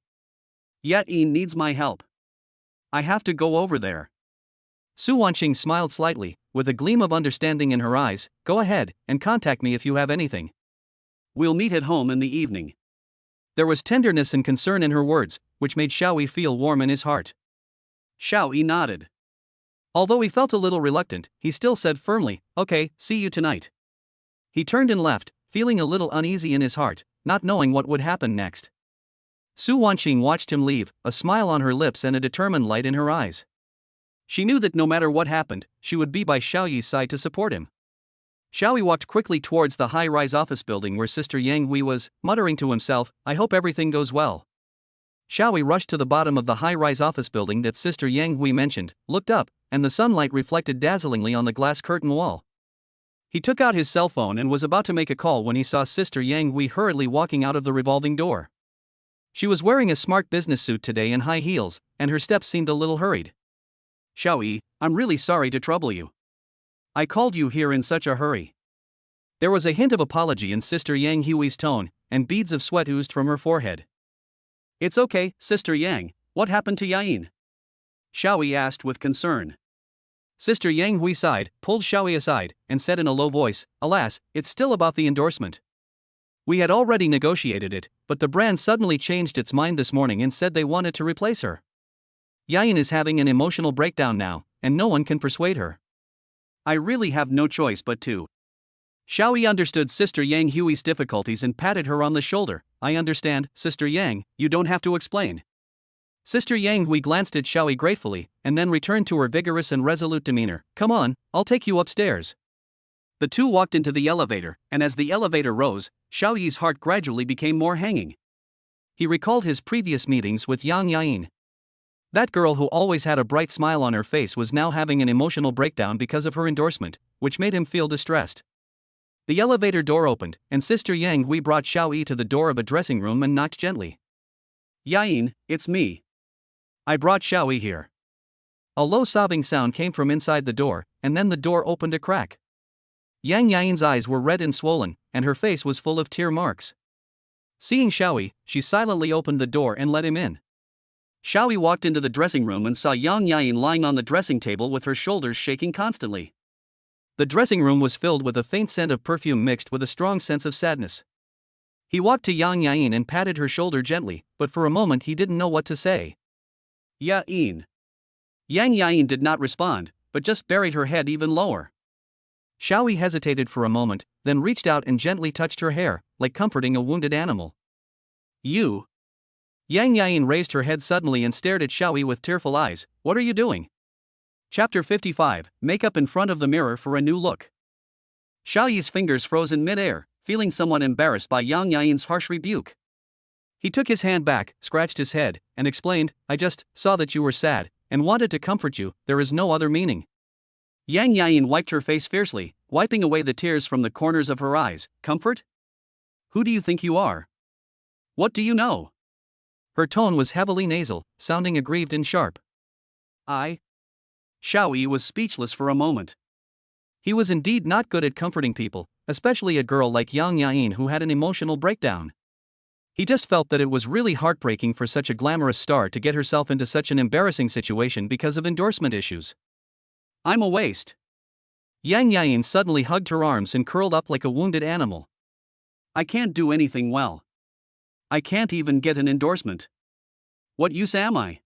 Yain needs my help. I have to go over there. Su Wanqing smiled slightly, with a gleam of understanding in her eyes. Go ahead, and contact me if you have anything. We'll meet at home in the evening. There was tenderness and concern in her words, which made Xiaoyi feel warm in his heart. Xiaoyi nodded. Although he felt a little reluctant, he still said firmly, Okay, see you tonight. He turned and left, feeling a little uneasy in his heart, not knowing what would happen next. Su Wanqing watched him leave, a smile on her lips and a determined light in her eyes. She knew that no matter what happened, she would be by Xiaoyi's side to support him. Xiaoyi walked quickly towards the high-rise office building where Sister Yang Hui was, muttering to himself, I hope everything goes well. Xiaoyi rushed to the bottom of the high-rise office building that Sister Yang Hui mentioned, looked up, and the sunlight reflected dazzlingly on the glass curtain wall. He took out his cell phone and was about to make a call when he saw Sister Yang Hui hurriedly walking out of the revolving door. She was wearing a smart business suit today and high heels, and her steps seemed a little hurried. Xiaoyi, I'm really sorry to trouble you. I called you here in such a hurry. There was a hint of apology in Sister Yang Hui's tone, and beads of sweat oozed from her forehead. It's okay, Sister Yang, what happened to Yain? Xiaoyi asked with concern. Sister Yang Hui sighed, pulled Xiaoyi aside, and said in a low voice, Alas, it's still about the endorsement. We had already negotiated it, but the brand suddenly changed its mind this morning and said they wanted to replace her. Yain is having an emotional breakdown now, and no one can persuade her. I really have no choice but to. Xiaoyi understood Sister Yang Hui's difficulties and patted her on the shoulder. I understand, Sister Yang, you don't have to explain. Sister Yang Hui glanced at Xiaoyi gratefully, and then returned to her vigorous and resolute demeanor. Come on, I'll take you upstairs. The two walked into the elevator, and as the elevator rose, Xiaoyi's heart gradually became more hanging. He recalled his previous meetings with Yang Yain. That girl who always had a bright smile on her face was now having an emotional breakdown because of her endorsement, which made him feel distressed. The elevator door opened, and Sister Yang Hui brought Xiaoyi to the door of a dressing room and knocked gently. Yain, it's me. I brought Xiaoyi here. A low sobbing sound came from inside the door, and then the door opened a crack. Yang Yain's eyes were red and swollen, and her face was full of tear marks. Seeing Xiaoyi, she silently opened the door and let him in. Xiaoyi walked into the dressing room and saw Yang Yain lying on the dressing table with her shoulders shaking constantly. The dressing room was filled with a faint scent of perfume mixed with a strong sense of sadness. He walked to Yang Yain and patted her shoulder gently, but for a moment he didn't know what to say. Yain. Yang Yain did not respond, but just buried her head even lower. Xiaoyi hesitated for a moment, then reached out and gently touched her hair, like comforting a wounded animal. You. Yang Yain raised her head suddenly and stared at Xiaoyi with tearful eyes. What are you doing? Chapter 55, Makeup in front of the mirror for a new look. Xiaoyi's fingers froze in mid-air, feeling somewhat embarrassed by Yang Yain's harsh rebuke. He took his hand back, scratched his head, and explained, I just saw that you were sad, and wanted to comfort you, there is no other meaning. Yang Yain wiped her face fiercely, wiping away the tears from the corners of her eyes. Comfort? Who do you think you are? What do you know? Her tone was heavily nasal, sounding aggrieved and sharp. Xiaoyi was speechless for a moment. He was indeed not good at comforting people, especially a girl like Yang Yain who had an emotional breakdown. He just felt that it was really heartbreaking for such a glamorous star to get herself into such an embarrassing situation because of endorsement issues. I'm a waste. Yang Yain suddenly hugged her arms and curled up like a wounded animal. I can't do anything well. I can't even get an endorsement. What use am I?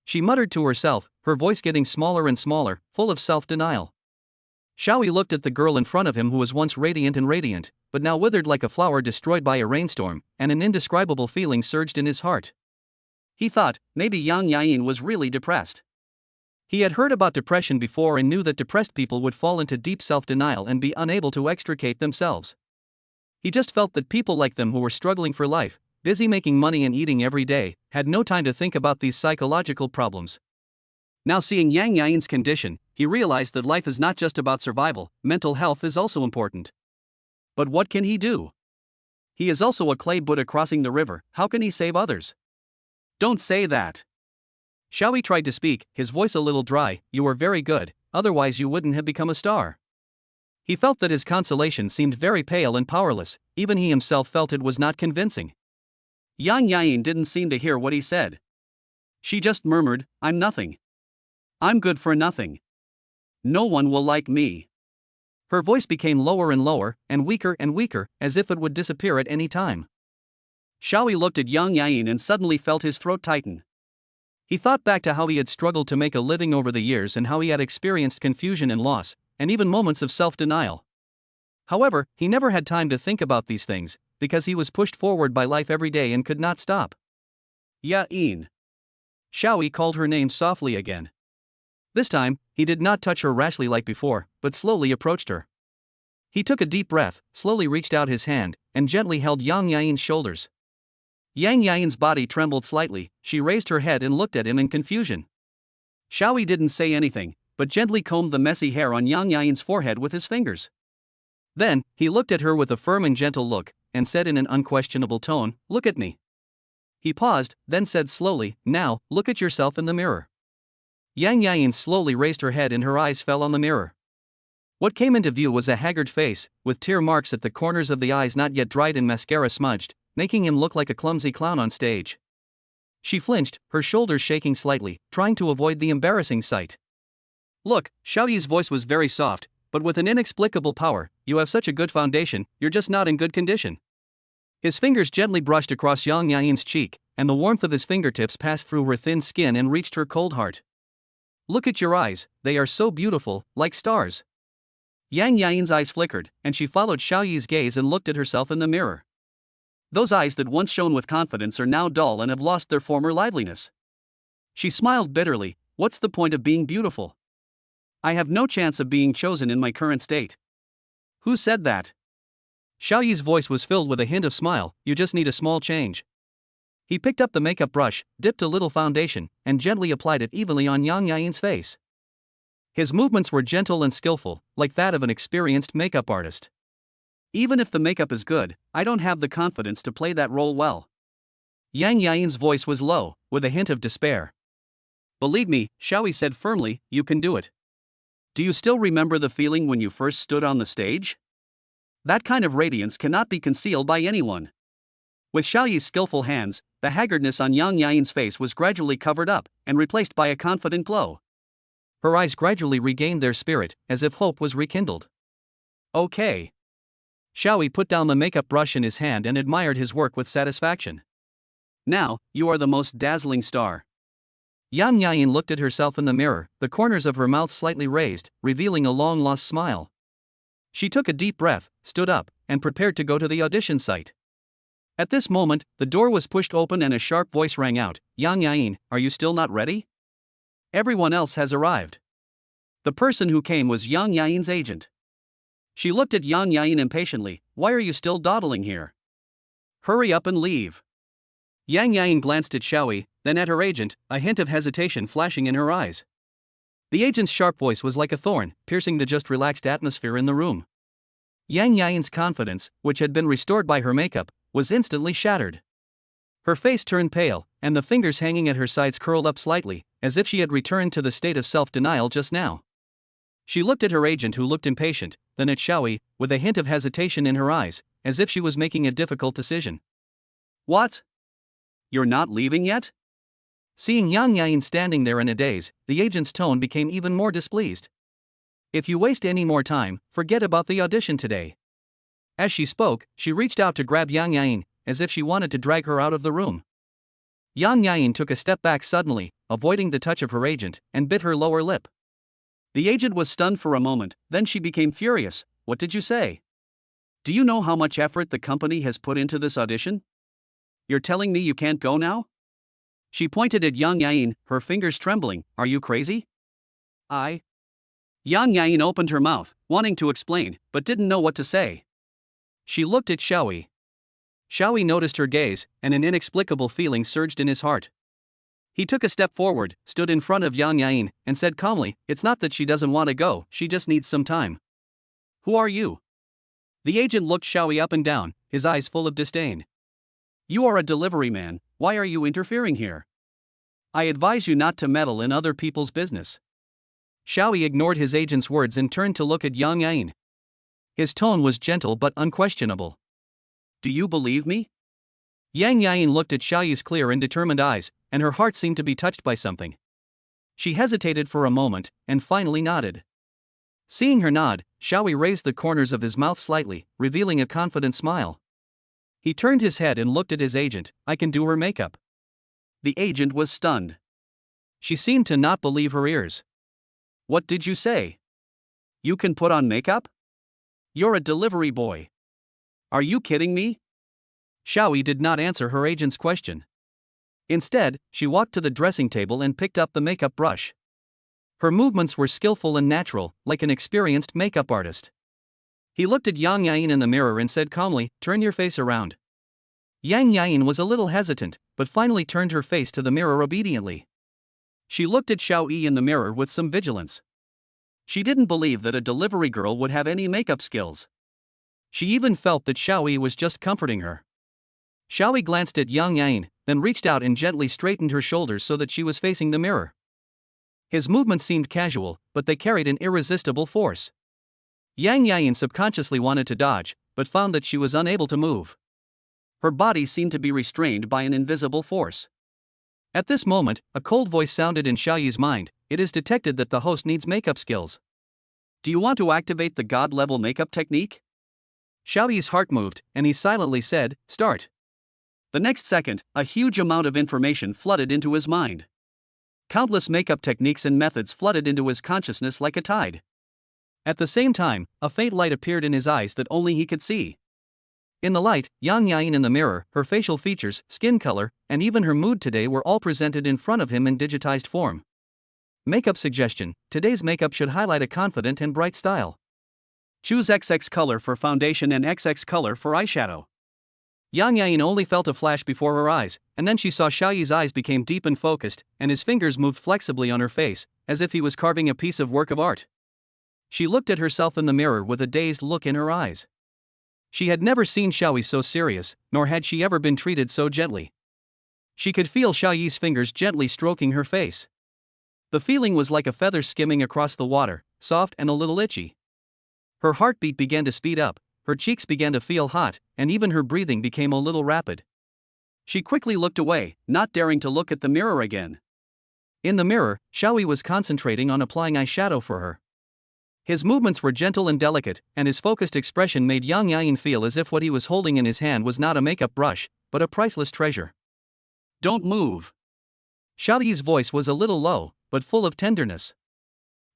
She muttered to herself, her voice getting smaller and smaller, full of self-denial. Xiaoyi looked at the girl in front of him who was once radiant, but now withered like a flower destroyed by a rainstorm, and an indescribable feeling surged in his heart. He thought, maybe Yang Yain was really depressed. He had heard about depression before and knew that depressed people would fall into deep self-denial and be unable to extricate themselves. He just felt that people like them who were struggling for life, busy making money and eating every day, had no time to think about these psychological problems. Now seeing Yang Yain's condition, he realized that life is not just about survival, mental health is also important. But what can he do? He is also a clay Buddha crossing the river, how can he save others? Don't say that. Xiaoyi tried to speak, his voice a little dry. You were very good, otherwise you wouldn't have become a star. He felt that his consolation seemed very pale and powerless, even he himself felt it was not convincing. Yain didn't seem to hear what he said. She just murmured, I'm nothing. I'm good for nothing. No one will like me. Her voice became lower and lower, and weaker, as if it would disappear at any time. Xiaoyi looked at Yain and suddenly felt his throat tighten. He thought back to how he had struggled to make a living over the years and how he had experienced confusion and loss, and even moments of self-denial. However, he never had time to think about these things, because he was pushed forward by life every day and could not stop. Yain. Xiaoyi called her name softly again. This time, he did not touch her rashly like before, but slowly approached her. He took a deep breath, slowly reached out his hand, and gently held Yain's shoulders. Yain's body trembled slightly. She raised her head and looked at him in confusion. Xiaoyi didn't say anything, but gently combed the messy hair on Yain's forehead with his fingers. Then, he looked at her with a firm and gentle look, and said in an unquestionable tone, Look at me. He paused, then said slowly, Now, look at yourself in the mirror. Yain slowly raised her head and her eyes fell on the mirror. What came into view was a haggard face, with tear marks at the corners of the eyes not yet dried and mascara smudged, making him look like a clumsy clown on stage. She flinched, her shoulders shaking slightly, trying to avoid the embarrassing sight. Look, Xiaoyi's voice was very soft, but with an inexplicable power. You have such a good foundation, you're just not in good condition. His fingers gently brushed across Yain's cheek, and the warmth of his fingertips passed through her thin skin and reached her cold heart. Look at your eyes, they are so beautiful, like stars. Yain's eyes flickered, and she followed Xiaoyi's gaze and looked at herself in the mirror. Those eyes that once shone with confidence are now dull and have lost their former liveliness. She smiled bitterly. What's the point of being beautiful? I have no chance of being chosen in my current state. Who said that? Xiaoyi's voice was filled with a hint of smile. You just need a small change. He picked up the makeup brush, dipped a little foundation, and gently applied it evenly on Yain's face. His movements were gentle and skillful, like that of an experienced makeup artist. Even if the makeup is good, I don't have the confidence to play that role well. Yain's voice was low, with a hint of despair. Believe me, Xiaoyi said firmly, you can do it. Do you still remember the feeling when you first stood on the stage? That kind of radiance cannot be concealed by anyone. With Xiaoyi's skillful hands, the haggardness on Yain's face was gradually covered up, and replaced by a confident glow. Her eyes gradually regained their spirit, as if hope was rekindled. Okay. Xiaoyi put down the makeup brush in his hand and admired his work with satisfaction. Now, you are the most dazzling star. Yain looked at herself in the mirror, the corners of her mouth slightly raised, revealing a long-lost smile. She took a deep breath, stood up, and prepared to go to the audition site. At this moment, the door was pushed open and a sharp voice rang out, Yain, are you still not ready? Everyone else has arrived. The person who came was Yain's agent. She looked at Yain impatiently. Why are you still dawdling here? Hurry up and leave. Yain glanced at Xiaoyi, then at her agent, a hint of hesitation flashing in her eyes. The agent's sharp voice was like a thorn, piercing the just relaxed atmosphere in the room. Yain's confidence, which had been restored by her makeup, was instantly shattered. Her face turned pale, and the fingers hanging at her sides curled up slightly, as if she had returned to the state of self-denial just now. She looked at her agent who looked impatient, then at Xiaoyi, with a hint of hesitation in her eyes, as if she was making a difficult decision. What? You're not leaving yet? Seeing Yain standing there in a daze, the agent's tone became even more displeased. If you waste any more time, forget about the audition today. As she spoke, she reached out to grab Yain, as if she wanted to drag her out of the room. Yain took a step back suddenly, avoiding the touch of her agent, and bit her lower lip. The agent was stunned for a moment, then she became furious. What did you say? Do you know how much effort the company has put into this audition? You're telling me you can't go now? She pointed at Yain, her fingers trembling. Are you crazy? Yain opened her mouth, wanting to explain, but didn't know what to say. She looked at Xiaoyi. Xiaoyi noticed her gaze, and an inexplicable feeling surged in his heart. He took a step forward, stood in front of Yain, and said calmly, It's not that she doesn't want to go, she just needs some time. Who are you? The agent looked Xiaoyi up and down, his eyes full of disdain. You are a delivery man, why are you interfering here? I advise you not to meddle in other people's business. Xiaoyi ignored his agent's words and turned to look at young Yain. His tone was gentle but unquestionable. Do you believe me? Yang Yain looked at Xiaoyi's clear and determined eyes, and her heart seemed to be touched by something. She hesitated for a moment, and finally nodded. Seeing her nod, Xiaoyi raised the corners of his mouth slightly, revealing a confident smile. He turned his head and looked at his agent. I can do her makeup. The agent was stunned. She seemed to not believe her ears. What did you say? You can put on makeup? You're a delivery boy. Are you kidding me? Xiaoyi did not answer her agent's question. Instead, she walked to the dressing table and picked up the makeup brush. Her movements were skillful and natural, like an experienced makeup artist. He looked at Yang Yain in the mirror and said calmly, "Turn your face around." Yang Yain was a little hesitant, but finally turned her face to the mirror obediently. She looked at Xiaoyi in the mirror with some vigilance. She didn't believe that a delivery girl would have any makeup skills. She even felt that Xiaoyi was just comforting her. Xiaoyi glanced at Yang Yain, then reached out and gently straightened her shoulders so that she was facing the mirror. His movements seemed casual, but they carried an irresistible force. Yang Yain subconsciously wanted to dodge, but found that she was unable to move. Her body seemed to be restrained by an invisible force. At this moment, a cold voice sounded in Xiaoyi's mind. It is detected that the host needs makeup skills. Do you want to activate the god-level makeup technique? Xiaoyi's heart moved, and he silently said, "Start." The next second, a huge amount of information flooded into his mind. Countless makeup techniques and methods flooded into his consciousness like a tide. At the same time, a faint light appeared in his eyes that only he could see. In the light, Yang Yain in the mirror, her facial features, skin color, and even her mood today were all presented in front of him in digitized form. Makeup suggestion: today's makeup should highlight a confident and bright style. Choose XX color for foundation and XX color for eyeshadow. Yang Yain only felt a flash before her eyes, and then she saw Xiaoyi's eyes became deep and focused, and his fingers moved flexibly on her face, as if he was carving a piece of work of art. She looked at herself in the mirror with a dazed look in her eyes. She had never seen Xiaoyi so serious, nor had she ever been treated so gently. She could feel Xiaoyi's fingers gently stroking her face. The feeling was like a feather skimming across the water, soft and a little itchy. Her heartbeat began to speed up, her cheeks began to feel hot, and even her breathing became a little rapid. She quickly looked away, not daring to look at the mirror again. In the mirror, Xiaoyi was concentrating on applying eyeshadow for her. His movements were gentle and delicate, and his focused expression made Yang Yain feel as if what he was holding in his hand was not a makeup brush, but a priceless treasure. Don't move. Xiaoyi's voice was a little low, but full of tenderness.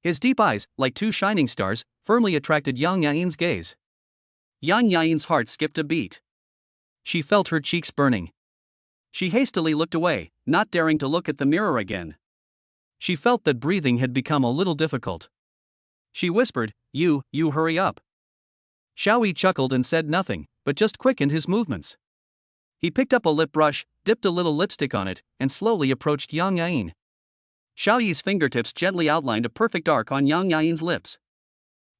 His deep eyes, like two shining stars, firmly attracted Yang Yain's gaze. Yang Yain's heart skipped a beat. She felt her cheeks burning. She hastily looked away, not daring to look at the mirror again. She felt that breathing had become a little difficult. She whispered, You hurry up." Xiaoyi chuckled and said nothing, but just quickened his movements. He picked up a lip brush, dipped a little lipstick on it, and slowly approached Yang Yain. Xiaoyi's fingertips gently outlined a perfect arc on Yang Yain's lips.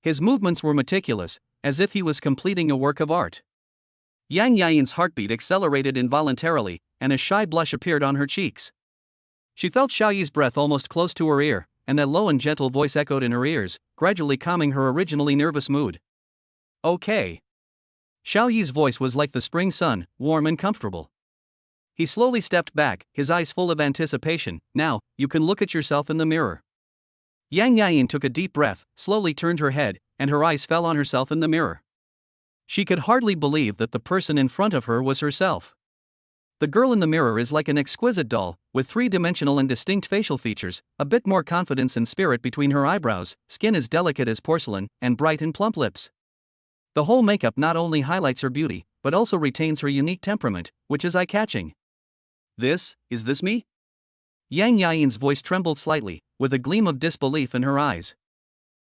His movements were meticulous, as if he was completing a work of art. Yang Yain's heartbeat accelerated involuntarily, and a shy blush appeared on her cheeks. She felt Xiaoyi's breath almost close to her ear, and that low and gentle voice echoed in her ears, gradually calming her originally nervous mood. "Okay." Xiaoyi's voice was like the spring sun, warm and comfortable. He slowly stepped back, his eyes full of anticipation. "Now, you can look at yourself in the mirror." Yang Yain took a deep breath, slowly turned her head, and her eyes fell on herself in the mirror. She could hardly believe that the person in front of her was herself. The girl in the mirror is like an exquisite doll, with three-dimensional and distinct facial features, a bit more confidence and spirit between her eyebrows, skin as delicate as porcelain, and bright and plump lips. The whole makeup not only highlights her beauty, but also retains her unique temperament, which is eye-catching. Is this me?" Yang Yain's voice trembled slightly, with a gleam of disbelief in her eyes.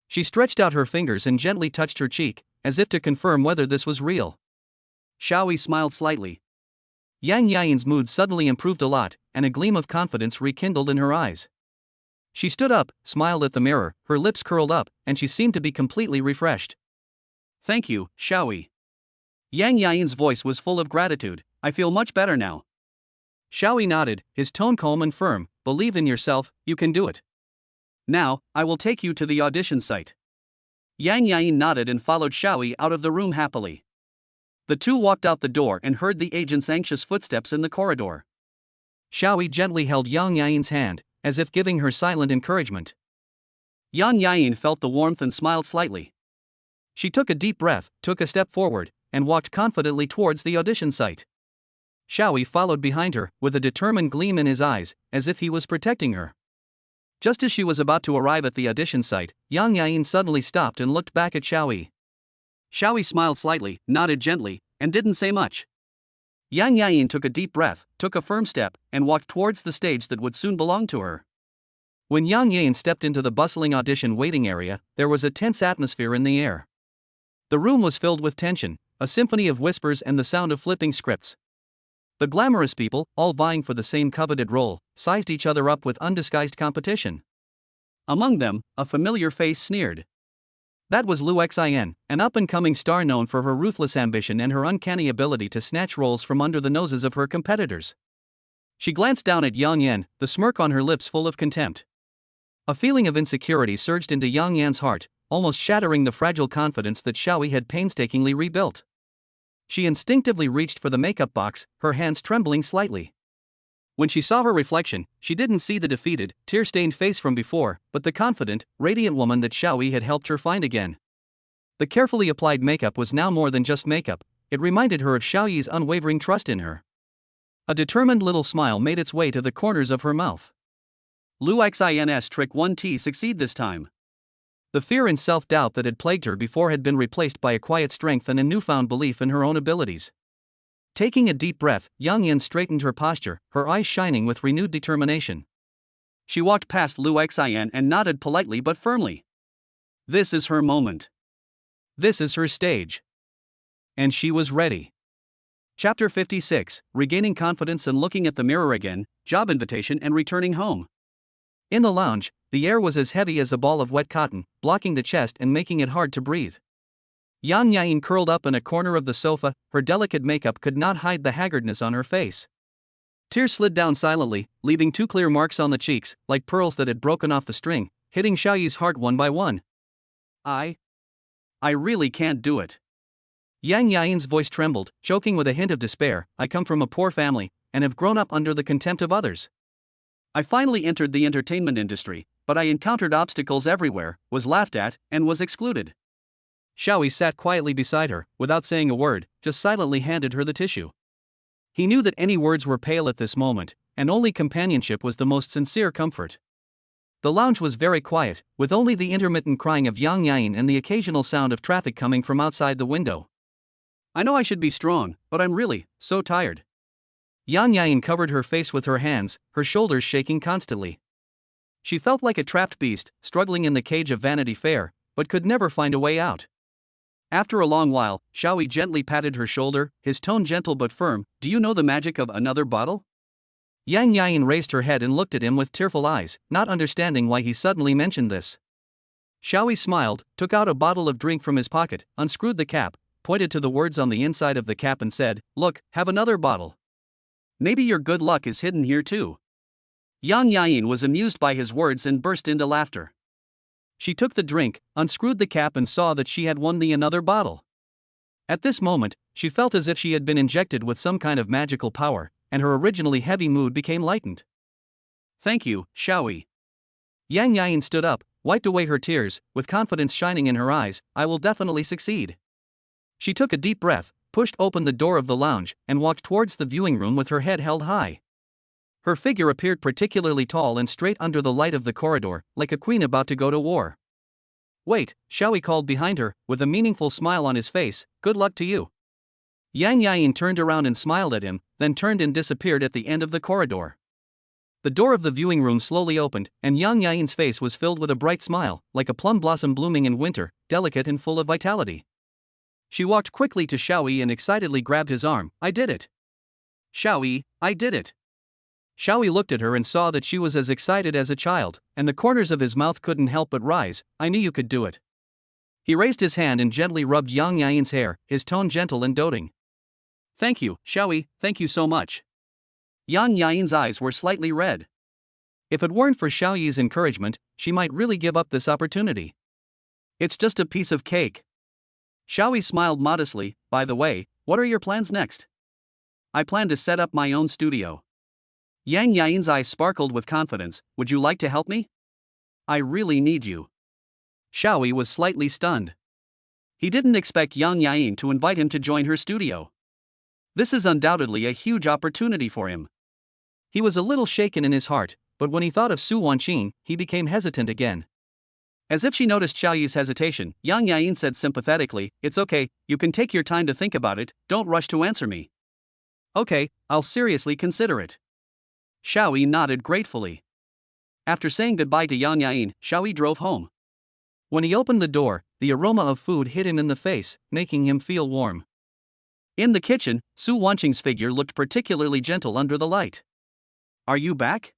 She stretched out her fingers and gently touched her cheek, as if to confirm whether this was real. Xiaoyi smiled slightly. Yang Yain's mood suddenly improved a lot, and a gleam of confidence rekindled in her eyes. She stood up, smiled at the mirror, her lips curled up, and she seemed to be completely refreshed. "Thank you, Xiaoyi." Yang Yain's voice was full of gratitude. "I feel much better now." Xiaoyi nodded, his tone calm and firm, believe in yourself, you can do it. Now, I will take you to the audition site. Yain nodded and followed Xiaoyi out of the room happily. The two walked out the door and heard the agent's anxious footsteps in the corridor. Xiaoyi gently held Yain's hand, as if giving her silent encouragement. Yain felt the warmth and smiled slightly. She took a deep breath, took a step forward, and walked confidently towards the audition site. Xiaoyi followed behind her, with a determined gleam in his eyes, as if he was protecting her. Just as she was about to arrive at the audition site, Yain suddenly stopped and looked back at Xiaoyi. Xiaoyi smiled slightly, nodded gently, and didn't say much. Yain took a deep breath, took a firm step, and walked towards the stage that would soon belong to her. When Yain stepped into the bustling audition waiting area, there was a tense atmosphere in the air. The room was filled with tension, a symphony of whispers and the sound of flipping scripts. The glamorous people, all vying for the same coveted role, sized each other up with undisguised competition. Among them, a familiar face sneered. That was Lu Xin, an up-and-coming star known for her ruthless ambition and her uncanny ability to snatch roles from under the noses of her competitors. She glanced down at Yain, the smirk on her lips full of contempt. A feeling of insecurity surged into Yain's heart, almost shattering the fragile confidence that Xiaoyi had painstakingly rebuilt. She instinctively reached for the makeup box, her hands trembling slightly. When she saw her reflection, she didn't see the defeated, tear-stained face from before, but the confident, radiant woman that Xiaoyi had helped her find again. The carefully applied makeup was now more than just makeup, it reminded her of Xiaoyi's unwavering trust in her. A determined little smile made its way to the corners of her mouth. Lu Xin's trick 1T succeed this time. The fear and self-doubt that had plagued her before had been replaced by a quiet strength and a newfound belief in her own abilities. Taking a deep breath, Yain straightened her posture, her eyes shining with renewed determination. She walked past Lu Xin and nodded politely but firmly. This is her moment. This is her stage. And she was ready. Chapter 56, Regaining Confidence and Looking at the Mirror Again, Job Invitation and Returning Home. In the lounge, the air was as heavy as a ball of wet cotton, blocking the chest and making it hard to breathe. Yain curled up in a corner of the sofa, her delicate makeup could not hide the haggardness on her face. Tears slid down silently, leaving two clear marks on the cheeks, like pearls that had broken off the string, hitting Xiaoyi's heart one by one. I really can't do it. Yain's voice trembled, choking with a hint of despair. I come from a poor family, and have grown up under the contempt of others. I finally entered the entertainment industry, but I encountered obstacles everywhere, was laughed at, and was excluded. Xiaoyi sat quietly beside her, without saying a word, just silently handed her the tissue. He knew that any words were pale at this moment, and only companionship was the most sincere comfort. The lounge was very quiet, with only the intermittent crying of Yain and the occasional sound of traffic coming from outside the window. I know I should be strong, but I'm really so tired. Yain covered her face with her hands, her shoulders shaking constantly. She felt like a trapped beast, struggling in the cage of Vanity Fair, but could never find a way out. After a long while, Xiaoyi gently patted her shoulder, his tone gentle but firm. Do you know the magic of another bottle? Yain raised her head and looked at him with tearful eyes, not understanding why he suddenly mentioned this. Xiaoyi smiled, took out a bottle of drink from his pocket, unscrewed the cap, pointed to the words on the inside of the cap and said, Look, have another bottle. Maybe your good luck is hidden here too. Yain was amused by his words and burst into laughter. She took the drink, unscrewed the cap and saw that she had won the another bottle. At this moment, she felt as if she had been injected with some kind of magical power, and her originally heavy mood became lightened. Thank you, Xiaoyi. Yain stood up, wiped away her tears, with confidence shining in her eyes. I will definitely succeed. She took a deep breath, pushed open the door of the lounge, and walked towards the viewing room with her head held high. Her figure appeared particularly tall and straight under the light of the corridor, like a queen about to go to war. Wait, Xiaoyi called behind her, with a meaningful smile on his face, good luck to you. Yain turned around and smiled at him, then turned and disappeared at the end of the corridor. The door of the viewing room slowly opened, and Yain's face was filled with a bright smile, like a plum blossom blooming in winter, delicate and full of vitality. She walked quickly to Xiaoyi and excitedly grabbed his arm. I did it. Xiaoyi, I did it. Xiaoyi looked at her and saw that she was as excited as a child, and the corners of his mouth couldn't help but rise. I knew you could do it. He raised his hand and gently rubbed Yain's hair, his tone gentle and doting. Thank you, Xiaoyi, thank you so much. Yain's eyes were slightly red. If it weren't for Xiaoyi's encouragement, she might really give up this opportunity. It's just a piece of cake. Xiaoyi smiled modestly. By the way, what are your plans next? I plan to set up my own studio. Yain's eyes sparkled with confidence. Would you like to help me? I really need you. Xiaoyi was slightly stunned. He didn't expect Yain to invite him to join her studio. This is undoubtedly a huge opportunity for him. He was a little shaken in his heart, but when he thought of Su Wanqing, he became hesitant again. As if she noticed Xiaoyi's hesitation, Yain said sympathetically, "It's okay, you can take your time to think about it, don't rush to answer me." "Okay, I'll seriously consider it." Xiaoyi nodded gratefully. After saying goodbye to Yain, Xiaoyi drove home. When he opened the door, the aroma of food hit him in the face, making him feel warm. In the kitchen, Su Wanqing's figure looked particularly gentle under the light. "Are you back?"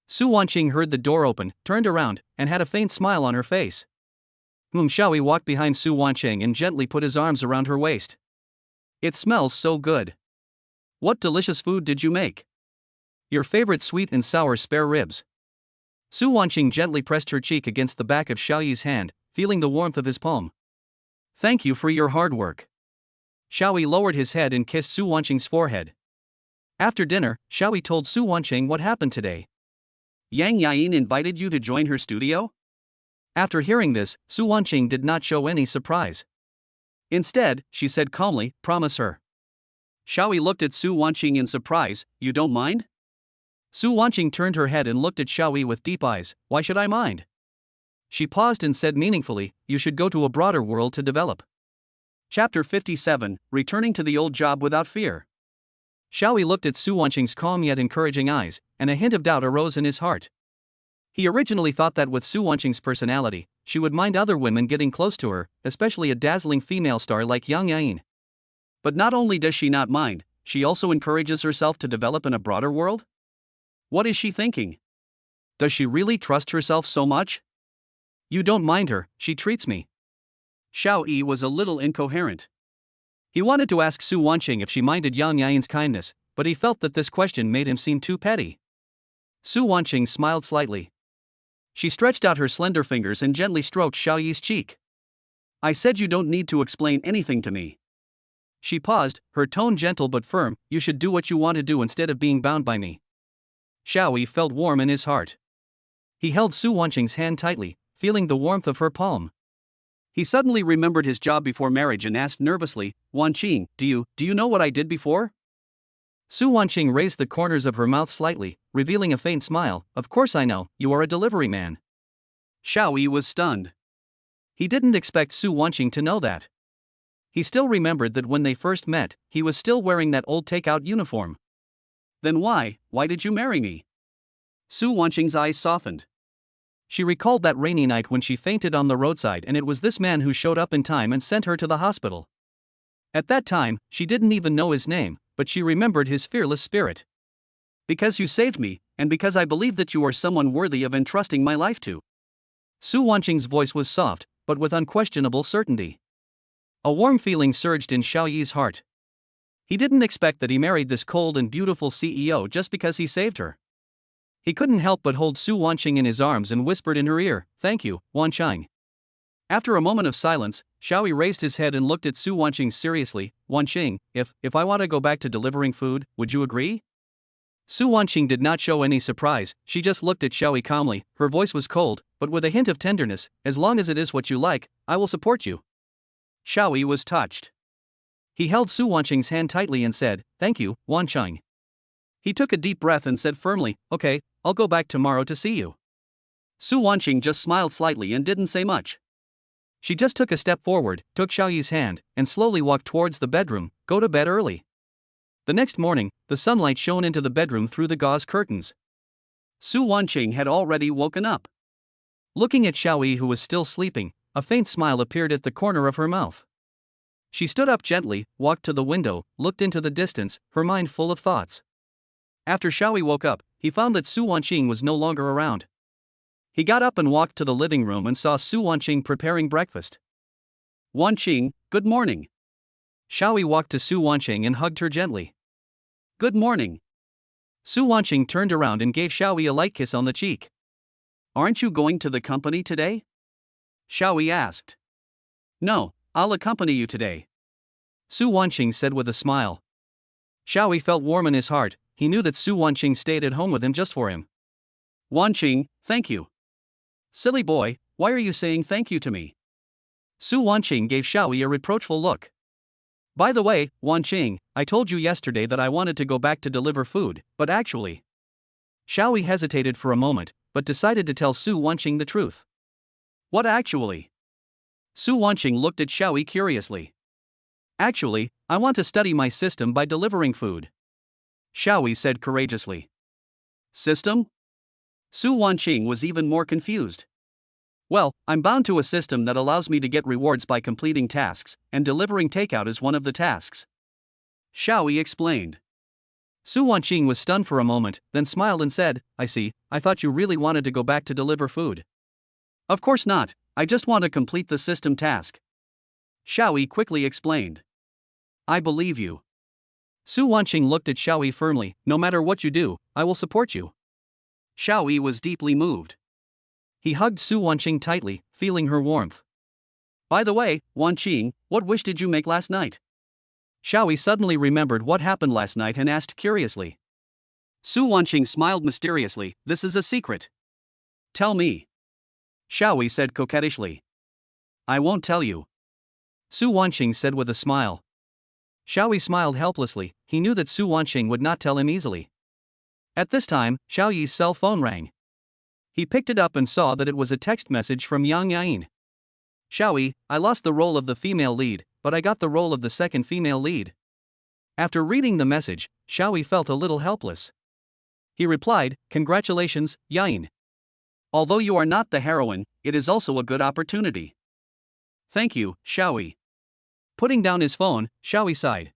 Su Wanqing heard the door open, turned around, and had a faint smile on her face. Xiaoyi walked behind Su Wanqing and gently put his arms around her waist. "It smells so good. What delicious food did you make?" "Your favorite sweet and sour spare ribs." Su Wanqing gently pressed her cheek against the back of Xiaoyi's hand, feeling the warmth of his palm. "Thank you for your hard work." Xiaoyi lowered his head and kissed Su Wanqing's forehead. After dinner, Xiaoyi told Su Wanqing what happened today. Yain invited you to join her studio? After hearing this, Su Wanqing did not show any surprise. Instead, she said calmly, "Promise her." Xiaoyi looked at Su Wanqing in surprise. "You don't mind?" Su Wanqing turned her head and looked at Xiaoyi with deep eyes. "Why should I mind?" She paused and said meaningfully, "You should go to a broader world to develop." Chapter 57, Returning to the Old Job Without Fear. Xiaoyi looked at Su Wanqing's calm yet encouraging eyes, and a hint of doubt arose in his heart. He originally thought that with Su Wanqing's personality, she would mind other women getting close to her, especially a dazzling female star like Yain. But not only does she not mind, she also encourages herself to develop in a broader world? What is she thinking? Does she really trust herself so much? "You don't mind her, she treats me." Xiaoyi was a little incoherent. He wanted to ask Su Wanqing if she minded Yain's kindness, but he felt that this question made him seem too petty. Su Wanqing smiled slightly. She stretched out her slender fingers and gently stroked Xiaoyi's cheek. "I said you don't need to explain anything to me." She paused, her tone gentle but firm. "You should do what you want to do instead of being bound by me." Xiaoyi felt warm in his heart. He held Su Wanqing's hand tightly, feeling the warmth of her palm. He suddenly remembered his job before marriage and asked nervously, "Wanqing, do you know what I did before?" Su Wanqing raised the corners of her mouth slightly, revealing a faint smile. "Of course I know, you are a delivery man." Xiaoyi was stunned. He didn't expect Su Wanqing to know that. He still remembered that when they first met, he was still wearing that old takeout uniform. "Then why did you marry me?" Su Wanqing's eyes softened. She recalled that rainy night when she fainted on the roadside, and it was this man who showed up in time and sent her to the hospital. At that time, she didn't even know his name, but she remembered his fearless spirit. "Because you saved me, and because I believe that you are someone worthy of entrusting my life to." Su Wanqing's voice was soft, but with unquestionable certainty. A warm feeling surged in Xiaoyi's heart. He didn't expect that he married this cold and beautiful CEO just because he saved her. He couldn't help but hold Su Wanqing in his arms and whispered in her ear, "Thank you, Wanqing." After a moment of silence, Xiaoyi raised his head and looked at Su Wanqing seriously. "Wanqing, if I want to go back to delivering food, would you agree?" Su Wanqing did not show any surprise. She just looked at Xiaoyi calmly. Her voice was cold, but with a hint of tenderness. "As long as it is what you like, I will support you." Xiaoyi was touched. He held Su Wanqing's hand tightly and said, "Thank you, Wanqing." He took a deep breath and said firmly, "Okay, I'll go back tomorrow to see you." Su Wanqing just smiled slightly and didn't say much. She just took a step forward, took Xiaoyi's hand, and slowly walked towards the bedroom. "Go to bed early." The next morning, the sunlight shone into the bedroom through the gauze curtains. Su Wanqing had already woken up. Looking at Xiaoyi, who was still sleeping, a faint smile appeared at the corner of her mouth. She stood up gently, walked to the window, looked into the distance, her mind full of thoughts. After Xiaoyi woke up, he found that Su Wanqing was no longer around. He got up and walked to the living room and saw Su Wanqing preparing breakfast. "Wanqing, good morning." Xiaoyi walked to Su Wanqing and hugged her gently. "Good morning." Su Wanqing turned around and gave Xiaoyi a light kiss on the cheek. Aren't you going to the company today? Xiaoyi asked. No, I'll accompany you today, Su Wanqing said with a smile. Xiaoyi felt warm in his heart. He knew that Su Wanqing stayed at home with him just for him. Wanqing, thank you. Silly boy, why are you saying thank you to me? Su Wanqing gave Xiaoyi a reproachful look. By the way, Wanqing, I told you yesterday that I wanted to go back to deliver food, but actually. Xiaoyi hesitated for a moment, but decided to tell Su Wanqing the truth. What actually? Su Wanqing looked at Xiaoyi curiously. Actually, I want to study my system by delivering food, Xiaoyi said courageously. System? Su Wanqing was even more confused. Well, I'm bound to a system that allows me to get rewards by completing tasks, and delivering takeout is one of the tasks, Xiaoyi explained. Su Wanqing was stunned for a moment, then smiled and said, I see, I thought you really wanted to go back to deliver food. Of course not, I just want to complete the system task, Xiaoyi quickly explained. I believe you. Su Wanqing looked at Xiaoyi firmly. No matter what you do, I will support you. Xiaoyi was deeply moved. He hugged Su Wanqing tightly, feeling her warmth. By the way, Wanqing, what wish did you make last night? Xiaoyi suddenly remembered what happened last night and asked curiously. Su Wanqing smiled mysteriously. This is a secret. Tell me, Xiaoyi said coquettishly. I won't tell you, Su Wanqing said with a smile. Xiaoyi smiled helplessly. He knew that Su Wanqing would not tell him easily. At this time, Xiaoyi's cell phone rang. He picked it up and saw that it was a text message from Yain. Xiaoyi, I lost the role of the female lead, but I got the role of the second female lead. After reading the message, Xiaoyi felt a little helpless. He replied, Congratulations, Yain. Although you are not the heroine, it is also a good opportunity. Thank you, Xiaoyi. Putting down his phone, Xiaoyi sighed.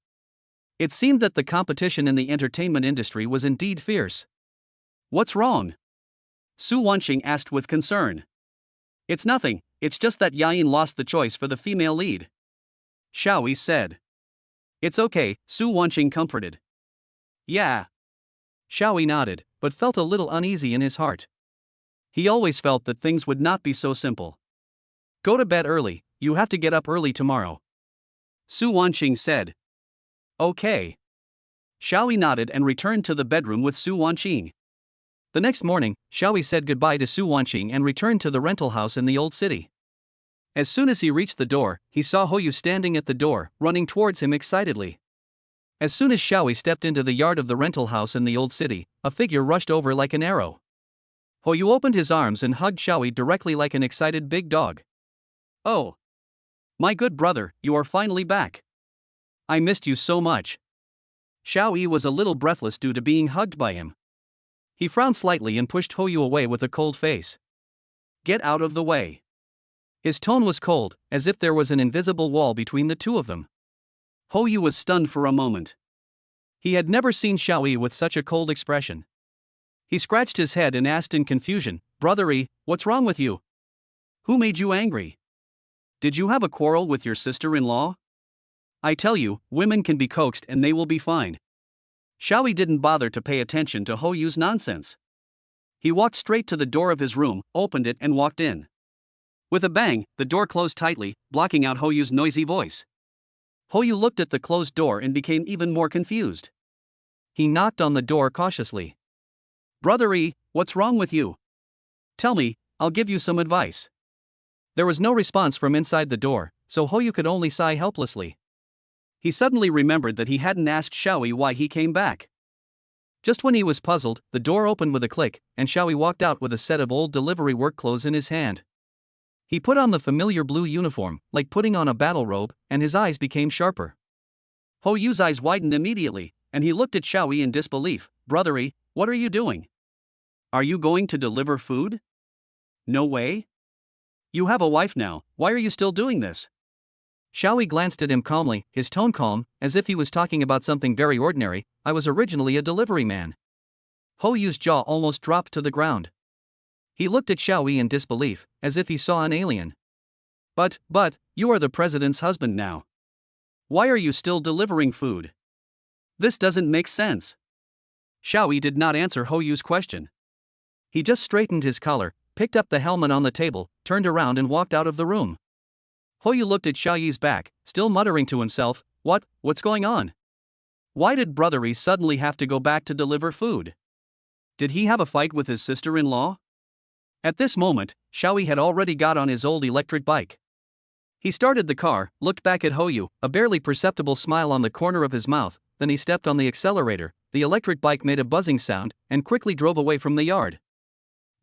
It seemed that the competition in the entertainment industry was indeed fierce. What's wrong? Su Wanqing asked with concern. It's nothing, it's just that Yain lost the choice for the female lead, Xiaoyi said. It's okay, Su Wanqing comforted. Yeah. Xiaoyi nodded, but felt a little uneasy in his heart. He always felt that things would not be so simple. Go to bed early, you have to get up early tomorrow, Su Wanqing said. Okay. Xiaoyi nodded and returned to the bedroom with Su Wanqing. The next morning, Xiaoyi said goodbye to Su Wanqing and returned to the rental house in the old city. As soon as he reached the door, he saw Hou Yu standing at the door, running towards him excitedly. As soon as Xiaoyi stepped into the yard of the rental house in the old city, a figure rushed over like an arrow. Hou Yu opened his arms and hugged Xiaoyi directly like an excited big dog. Oh! My good brother, you are finally back. I missed you so much. Xiaoyi was a little breathless due to being hugged by him. He frowned slightly and pushed Hou Yu away with a cold face. Get out of the way. His tone was cold, as if there was an invisible wall between the two of them. Hou Yu was stunned for a moment. He had never seen Xiaoyi with such a cold expression. He scratched his head and asked in confusion, Brothery, what's wrong with you? Who made you angry? Did you have a quarrel with your sister-in-law? I tell you, women can be coaxed and they will be fine. Xiaoyi didn't bother to pay attention to Hou Yu's nonsense. He walked straight to the door of his room, opened it and walked in. With a bang, the door closed tightly, blocking out Hou Yu's noisy voice. Hou Yu looked at the closed door and became even more confused. He knocked on the door cautiously. Brothery, what's wrong with you? Tell me, I'll give you some advice. There was no response from inside the door, so Hou Yu could only sigh helplessly. He suddenly remembered that he hadn't asked Xiaoyi why he came back. Just when he was puzzled, the door opened with a click, and Xiaoyi walked out with a set of old delivery work clothes in his hand. He put on the familiar blue uniform, like putting on a battle robe, and his eyes became sharper. Hou Yu's eyes widened immediately, and he looked at Xiaoyi in disbelief. Brothery, what are you doing? Are you going to deliver food? No way. You have a wife now, why are you still doing this? Xiaoyi glanced at him calmly, his tone calm, as if he was talking about something very ordinary. I was originally a delivery man. Hou Yu's jaw almost dropped to the ground. He looked at Xiaoyi in disbelief, as if he saw an alien. But, you are the president's husband now. Why are you still delivering food? This doesn't make sense. Xiaoyi did not answer Hoyu's question. He just straightened his collar, picked up the helmet on the table, turned around and walked out of the room. Hoyu looked at Xiaoyi's back, still muttering to himself, What's going on? Why did Brother Yi suddenly have to go back to deliver food? Did he have a fight with his sister-in-law? At this moment, Xiaoyi had already got on his old electric bike. He started the car, looked back at Hoyu, a barely perceptible smile on the corner of his mouth, then he stepped on the accelerator, the electric bike made a buzzing sound, and quickly drove away from the yard.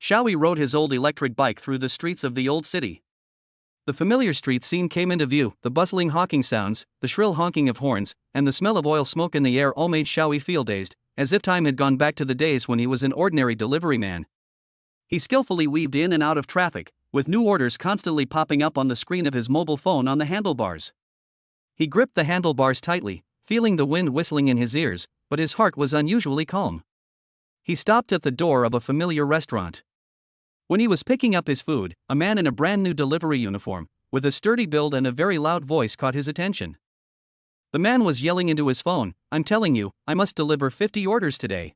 Xiaoyi rode his old electric bike through the streets of the old city. The familiar street scene came into view, the bustling hawking sounds, the shrill honking of horns, and the smell of oil smoke in the air all made Xiaoyi feel dazed, as if time had gone back to the days when he was an ordinary delivery man. He skillfully weaved in and out of traffic, with new orders constantly popping up on the screen of his mobile phone on the handlebars. He gripped the handlebars tightly, feeling the wind whistling in his ears, but his heart was unusually calm. He stopped at the door of a familiar restaurant. When he was picking up his food, a man in a brand new delivery uniform, with a sturdy build and a very loud voice caught his attention. The man was yelling into his phone, "I'm telling you, I must deliver 50 orders today.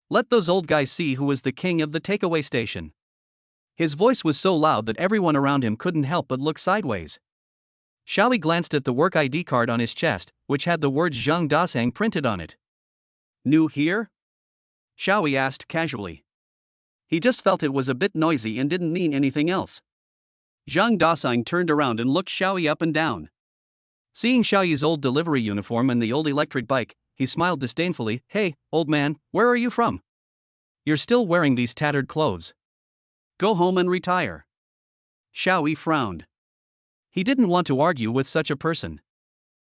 Let those old guys see who is the king of the takeaway station." His voice was so loud that everyone around him couldn't help but look sideways. Xiaoyi glanced at the work ID card on his chest, which had the words Zhang Dasang printed on it. "New here?" Xiaoyi asked casually. He just felt it was a bit noisy and didn't mean anything else. Zhang Dasang turned around and looked Xiaoyi up and down. Seeing Xiaoyi's old delivery uniform and the old electric bike, he smiled disdainfully. "Hey, old man, where are you from? You're still wearing these tattered clothes. Go home and retire." Xiaoyi frowned. He didn't want to argue with such a person.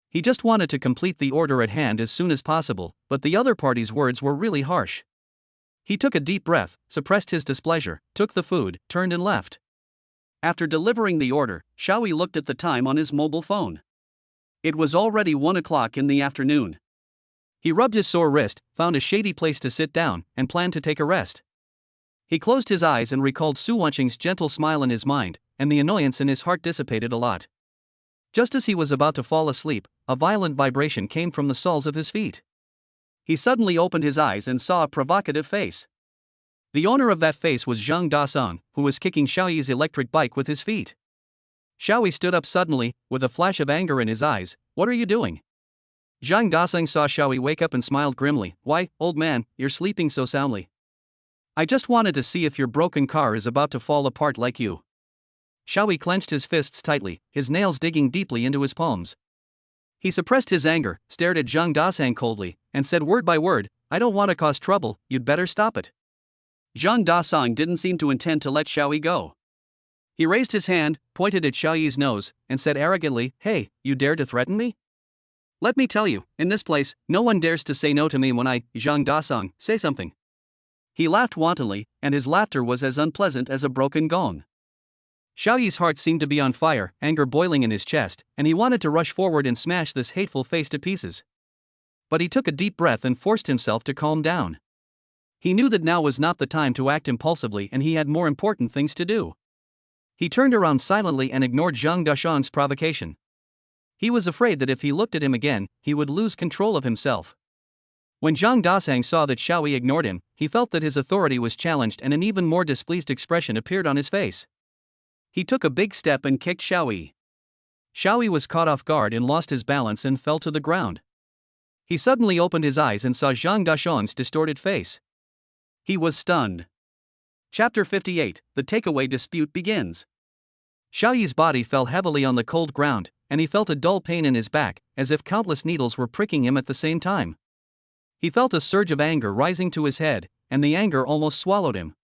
He just wanted to complete the order at hand as soon as possible, but the other party's words were really harsh. He took a deep breath, suppressed his displeasure, took the food, turned and left. After delivering the order, Xiaoyi looked at the time on his mobile phone. It was already 1 o'clock in the afternoon. He rubbed his sore wrist, found a shady place to sit down, and planned to take a rest. He closed his eyes and recalled Su Wanqing's gentle smile in his mind, and the annoyance in his heart dissipated a lot. Just as he was about to fall asleep, a violent vibration came from the soles of his feet. He suddenly opened his eyes and saw a provocative face. The owner of that face was Zhang Dasang, who was kicking Xiaoyi's electric bike with his feet. Xiaoyi stood up suddenly, with a flash of anger in his eyes. "What are you doing?" Zhang Dasang saw Xiaoyi wake up and smiled grimly. "Why, old man, you're sleeping so soundly. I just wanted to see if your broken car is about to fall apart like you." Xiaoyi clenched his fists tightly, his nails digging deeply into his palms. He suppressed his anger, stared at Zhang Dasang coldly, and said word by word, "I don't want to cause trouble, you'd better stop it." Zhang Dasang didn't seem to intend to let Xiaoyi go. He raised his hand, pointed at Xiaoyi's nose, and said arrogantly, "Hey, you dare to threaten me? Let me tell you, in this place, no one dares to say no to me when I, Zhang Dasang, say something." He laughed wantonly, and his laughter was as unpleasant as a broken gong. Xiaoyi's heart seemed to be on fire, anger boiling in his chest, and he wanted to rush forward and smash this hateful face to pieces. But he took a deep breath and forced himself to calm down. He knew that now was not the time to act impulsively and he had more important things to do. He turned around silently and ignored Zhang Dashang's provocation. He was afraid that if he looked at him again, he would lose control of himself. When Zhang Dasang saw that Xiaoyi ignored him, he felt that his authority was challenged and an even more displeased expression appeared on his face. He took a big step and kicked Xiaoyi. Xiaoyi was caught off guard and lost his balance and fell to the ground. He suddenly opened his eyes and saw Zhang Dashang's distorted face. He was stunned. Chapter 58, The Takeaway Dispute begins. Xiaoyi's body fell heavily on the cold ground, and he felt a dull pain in his back, as if countless needles were pricking him at the same time. He felt a surge of anger rising to his head, and the anger almost swallowed him.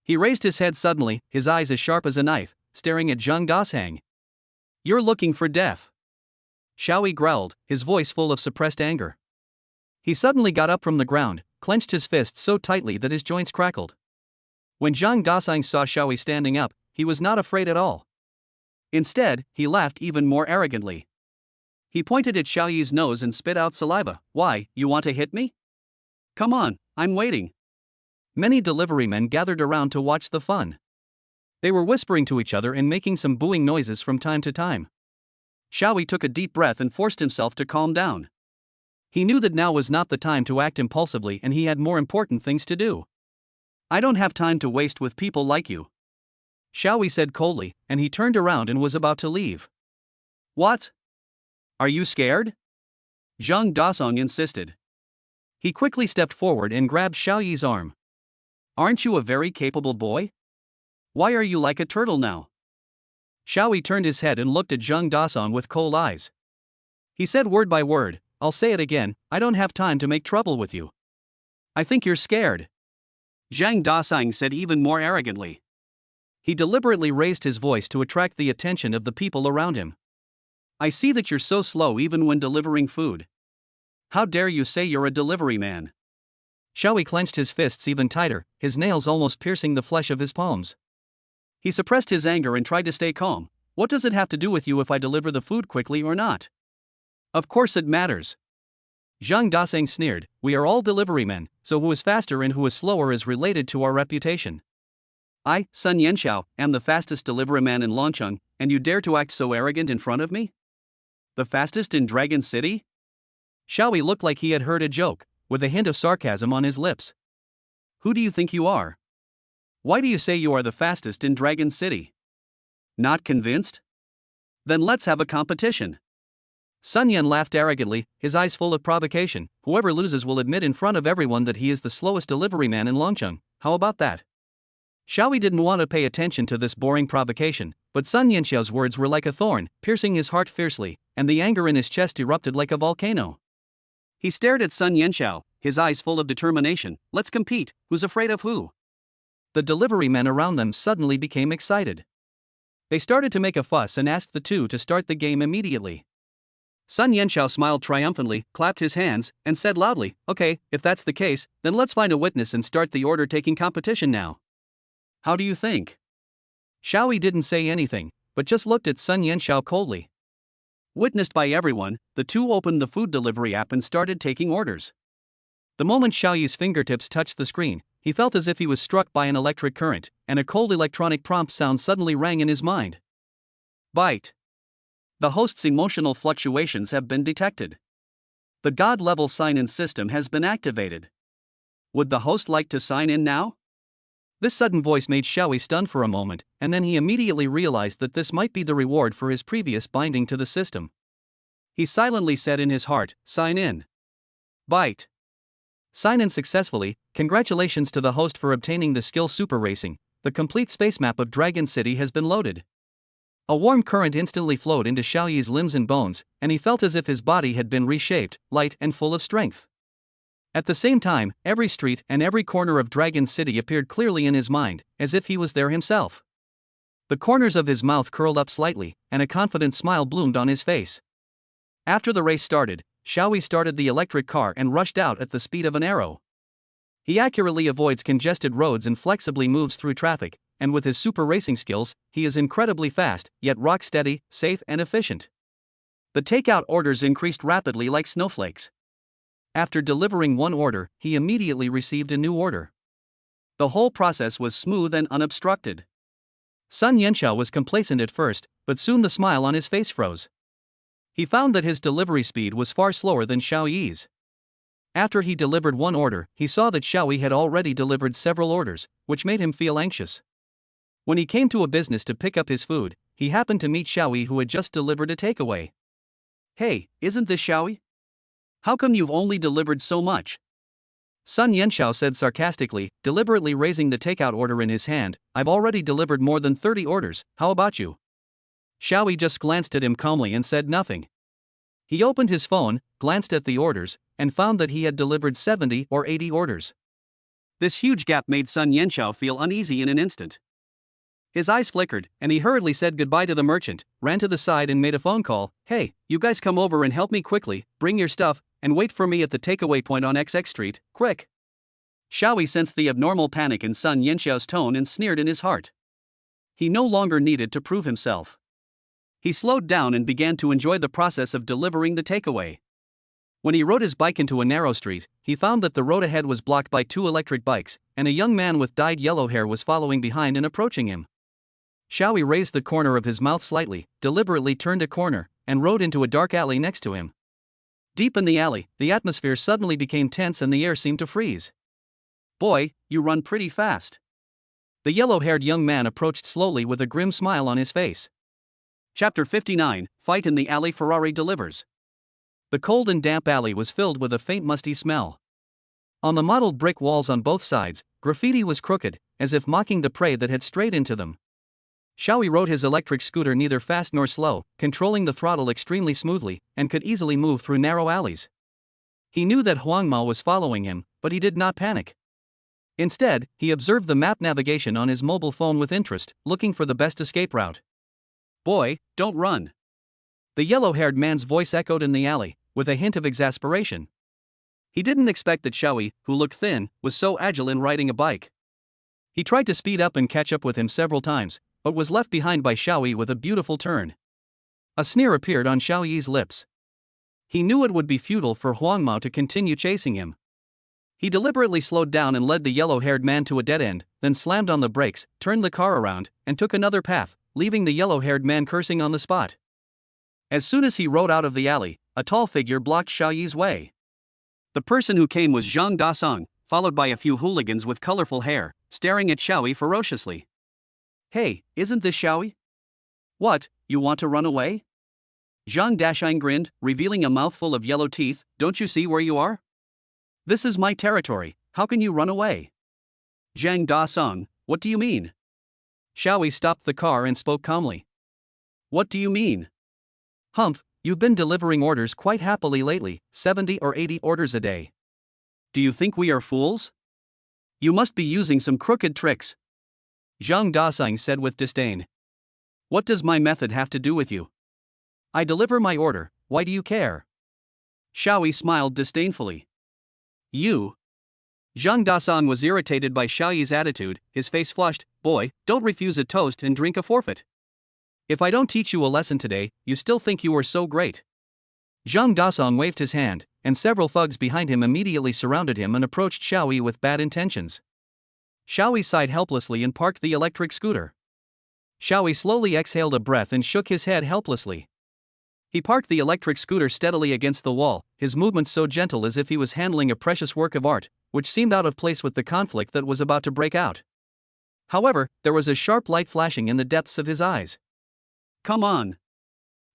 He raised his head suddenly, his eyes as sharp as a knife, staring at Zhang Dasang. "You're looking for death," Xiaoyi growled, his voice full of suppressed anger. He suddenly got up from the ground, clenched his fists so tightly that his joints crackled. When Zhang Dasang saw Xiaoyi standing up, he was not afraid at all. Instead, he laughed even more arrogantly. He pointed at Xiaoyi's nose and spit out saliva. "Why, you want to hit me? Come on, I'm waiting." Many deliverymen gathered around to watch the fun. They were whispering to each other and making some booing noises from time to time. Xiaoyi took a deep breath and forced himself to calm down. He knew that now was not the time to act impulsively and he had more important things to do. I don't have time to waste with people like you, Xiaoyi said coldly, and he turned around and was about to leave. What? Are you scared? Zhang Dasong insisted. He quickly stepped forward and grabbed Xiaoyi's arm. Aren't you a very capable boy? Why are you like a turtle now? Xiaoyi turned his head and looked at Zhang Dasong with cold eyes. He said word by word, I'll say it again, I don't have time to make trouble with you. I think you're scared. Zhang Dasong said even more arrogantly. He deliberately raised his voice to attract the attention of the people around him. I see that you're so slow even when delivering food. How dare you say you're a delivery man? Xiaoyi clenched his fists even tighter, his nails almost piercing the flesh of his palms. He suppressed his anger and tried to stay calm. What does it have to do with you if I deliver the food quickly or not? Of course it matters. Zhang Daseng sneered, we are all delivery men, so who is faster and who is slower is related to our reputation. I, Sun Yanxiao, am the fastest delivery man in Longcheng, and you dare to act so arrogant in front of me? The fastest in Dragon City? Xiaoyi looked like he had heard a joke, with a hint of sarcasm on his lips. Who do you think you are? Why do you say you are the fastest in Dragon City? Not convinced? Then let's have a competition. Sun Yan laughed arrogantly, his eyes full of provocation. Whoever loses will admit in front of everyone that he is the slowest delivery man in Longcheng. How about that? Xiaoyi didn't want to pay attention to this boring provocation, but Sun Yanxiao's words were like a thorn, piercing his heart fiercely, and the anger in his chest erupted like a volcano. He stared at Sun Yanxiao, his eyes full of determination. Let's compete, who's afraid of who? The delivery men around them suddenly became excited. They started to make a fuss and asked the two to start the game immediately. Sun Yanxiao smiled triumphantly, clapped his hands, and said loudly, okay, if that's the case, then let's find a witness and start the order-taking competition now. How do you think? Xiaoyi didn't say anything, but just looked at Sun Yanxiao coldly. Witnessed by everyone, the two opened the food delivery app and started taking orders. The moment Xiaoyi's fingertips touched the screen, he felt as if he was struck by an electric current, and a cold electronic prompt sound suddenly rang in his mind. Bite. The host's emotional fluctuations have been detected. The God-level sign-in system has been activated. Would the host like to sign in now? This sudden voice made Xiaoyi stun for a moment, and then he immediately realized that this might be the reward for his previous binding to the system. He silently said in his heart, sign in. Bite. Sign in successfully, congratulations to the host for obtaining the skill Super Racing. The complete space map of Dragon City has been loaded. A warm current instantly flowed into Xiaoyi's limbs and bones, and he felt as if his body had been reshaped, light and full of strength. At the same time, every street and every corner of Dragon City appeared clearly in his mind, as if he was there himself. The corners of his mouth curled up slightly, and a confident smile bloomed on his face. After the race started, Xiaoyi started the electric car and rushed out at the speed of an arrow. He accurately avoids congested roads and flexibly moves through traffic, and with his super racing skills, he is incredibly fast, yet rock steady, safe and efficient. The takeout orders increased rapidly like snowflakes. After delivering one order, he immediately received a new order. The whole process was smooth and unobstructed. Sun Yanxiao was complacent at first, but soon the smile on his face froze. He found that his delivery speed was far slower than Xiaoyi's. After he delivered one order, he saw that Xiaoyi had already delivered several orders, which made him feel anxious. When he came to a business to pick up his food, he happened to meet Xiaoyi, who had just delivered a takeaway. Hey, isn't this Xiaoyi? How come you've only delivered so much? Sun Yanxiao said sarcastically, deliberately raising the takeout order in his hand. I've already delivered more than 30 orders, how about you? Xiaoyi just glanced at him calmly and said nothing. He opened his phone, glanced at the orders, and found that he had delivered 70 or 80 orders. This huge gap made Sun Yanxiao feel uneasy in an instant. His eyes flickered, and he hurriedly said goodbye to the merchant, ran to the side and made a phone call. Hey, you guys come over and help me quickly, bring your stuff, and wait for me at the takeaway point on XX Street, quick. Xiaoyi sensed the abnormal panic in Sun Yanxiao's tone and sneered in his heart. He no longer needed to prove himself. He slowed down and began to enjoy the process of delivering the takeaway. When he rode his bike into a narrow street, he found that the road ahead was blocked by two electric bikes, and a young man with dyed yellow hair was following behind and approaching him. Xiaoyi raised the corner of his mouth slightly, deliberately turned a corner, and rode into a dark alley next to him. Deep in the alley, the atmosphere suddenly became tense and the air seemed to freeze. Boy, you run pretty fast. The yellow-haired young man approached slowly with a grim smile on his face. Chapter 59, Fight in the Alley. Ferrari delivers. The cold and damp alley was filled with a faint musty smell. On the mottled brick walls on both sides, graffiti was crooked, as if mocking the prey that had strayed into them. Xiaoyi rode his electric scooter neither fast nor slow, controlling the throttle extremely smoothly, and could easily move through narrow alleys. He knew that Huangmao was following him, but he did not panic. Instead, he observed the map navigation on his mobile phone with interest, looking for the best escape route. Boy, don't run. The yellow-haired man's voice echoed in the alley, with a hint of exasperation. He didn't expect that Xiaoyi, who looked thin, was so agile in riding a bike. He tried to speed up and catch up with him several times, but was left behind by Xiaoyi with a beautiful turn. A sneer appeared on Xiaoyi's lips. He knew it would be futile for Huangmao to continue chasing him. He deliberately slowed down and led the yellow-haired man to a dead end, then slammed on the brakes, turned the car around, and took another path, leaving the yellow-haired man cursing on the spot. As soon as he rode out of the alley, a tall figure blocked Xiaoyi's way. The person who came was Zhang Dasong, followed by a few hooligans with colorful hair, staring at Xiaoyi ferociously. Hey, isn't this Xiaoyi? What, you want to run away? Zhang Dasong grinned, revealing a mouthful of yellow teeth. Don't you see where you are? This is my territory, how can you run away? Zhang Dasong, what do you mean? Xiaoyi stopped the car and spoke calmly. What do you mean? Humph, you've been delivering orders quite happily lately, 70 or 80 orders a day. Do you think we are fools? You must be using some crooked tricks. Zhang Dasong said with disdain. What does my method have to do with you? I deliver my order, why do you care? Xiaoyi smiled disdainfully. You. Zhang Dasong was irritated by Xiaoyi's attitude, his face flushed. Boy, don't refuse a toast and drink a forfeit. If I don't teach you a lesson today, you still think you are so great. Zhang Dasong waved his hand, and several thugs behind him immediately surrounded him and approached Xiaoyi with bad intentions. Xiaoyi sighed helplessly and parked the electric scooter. Xiaoyi slowly exhaled a breath and shook his head helplessly. He parked the electric scooter steadily against the wall, his movements so gentle as if he was handling a precious work of art, which seemed out of place with the conflict that was about to break out. However, there was a sharp light flashing in the depths of his eyes. Come on!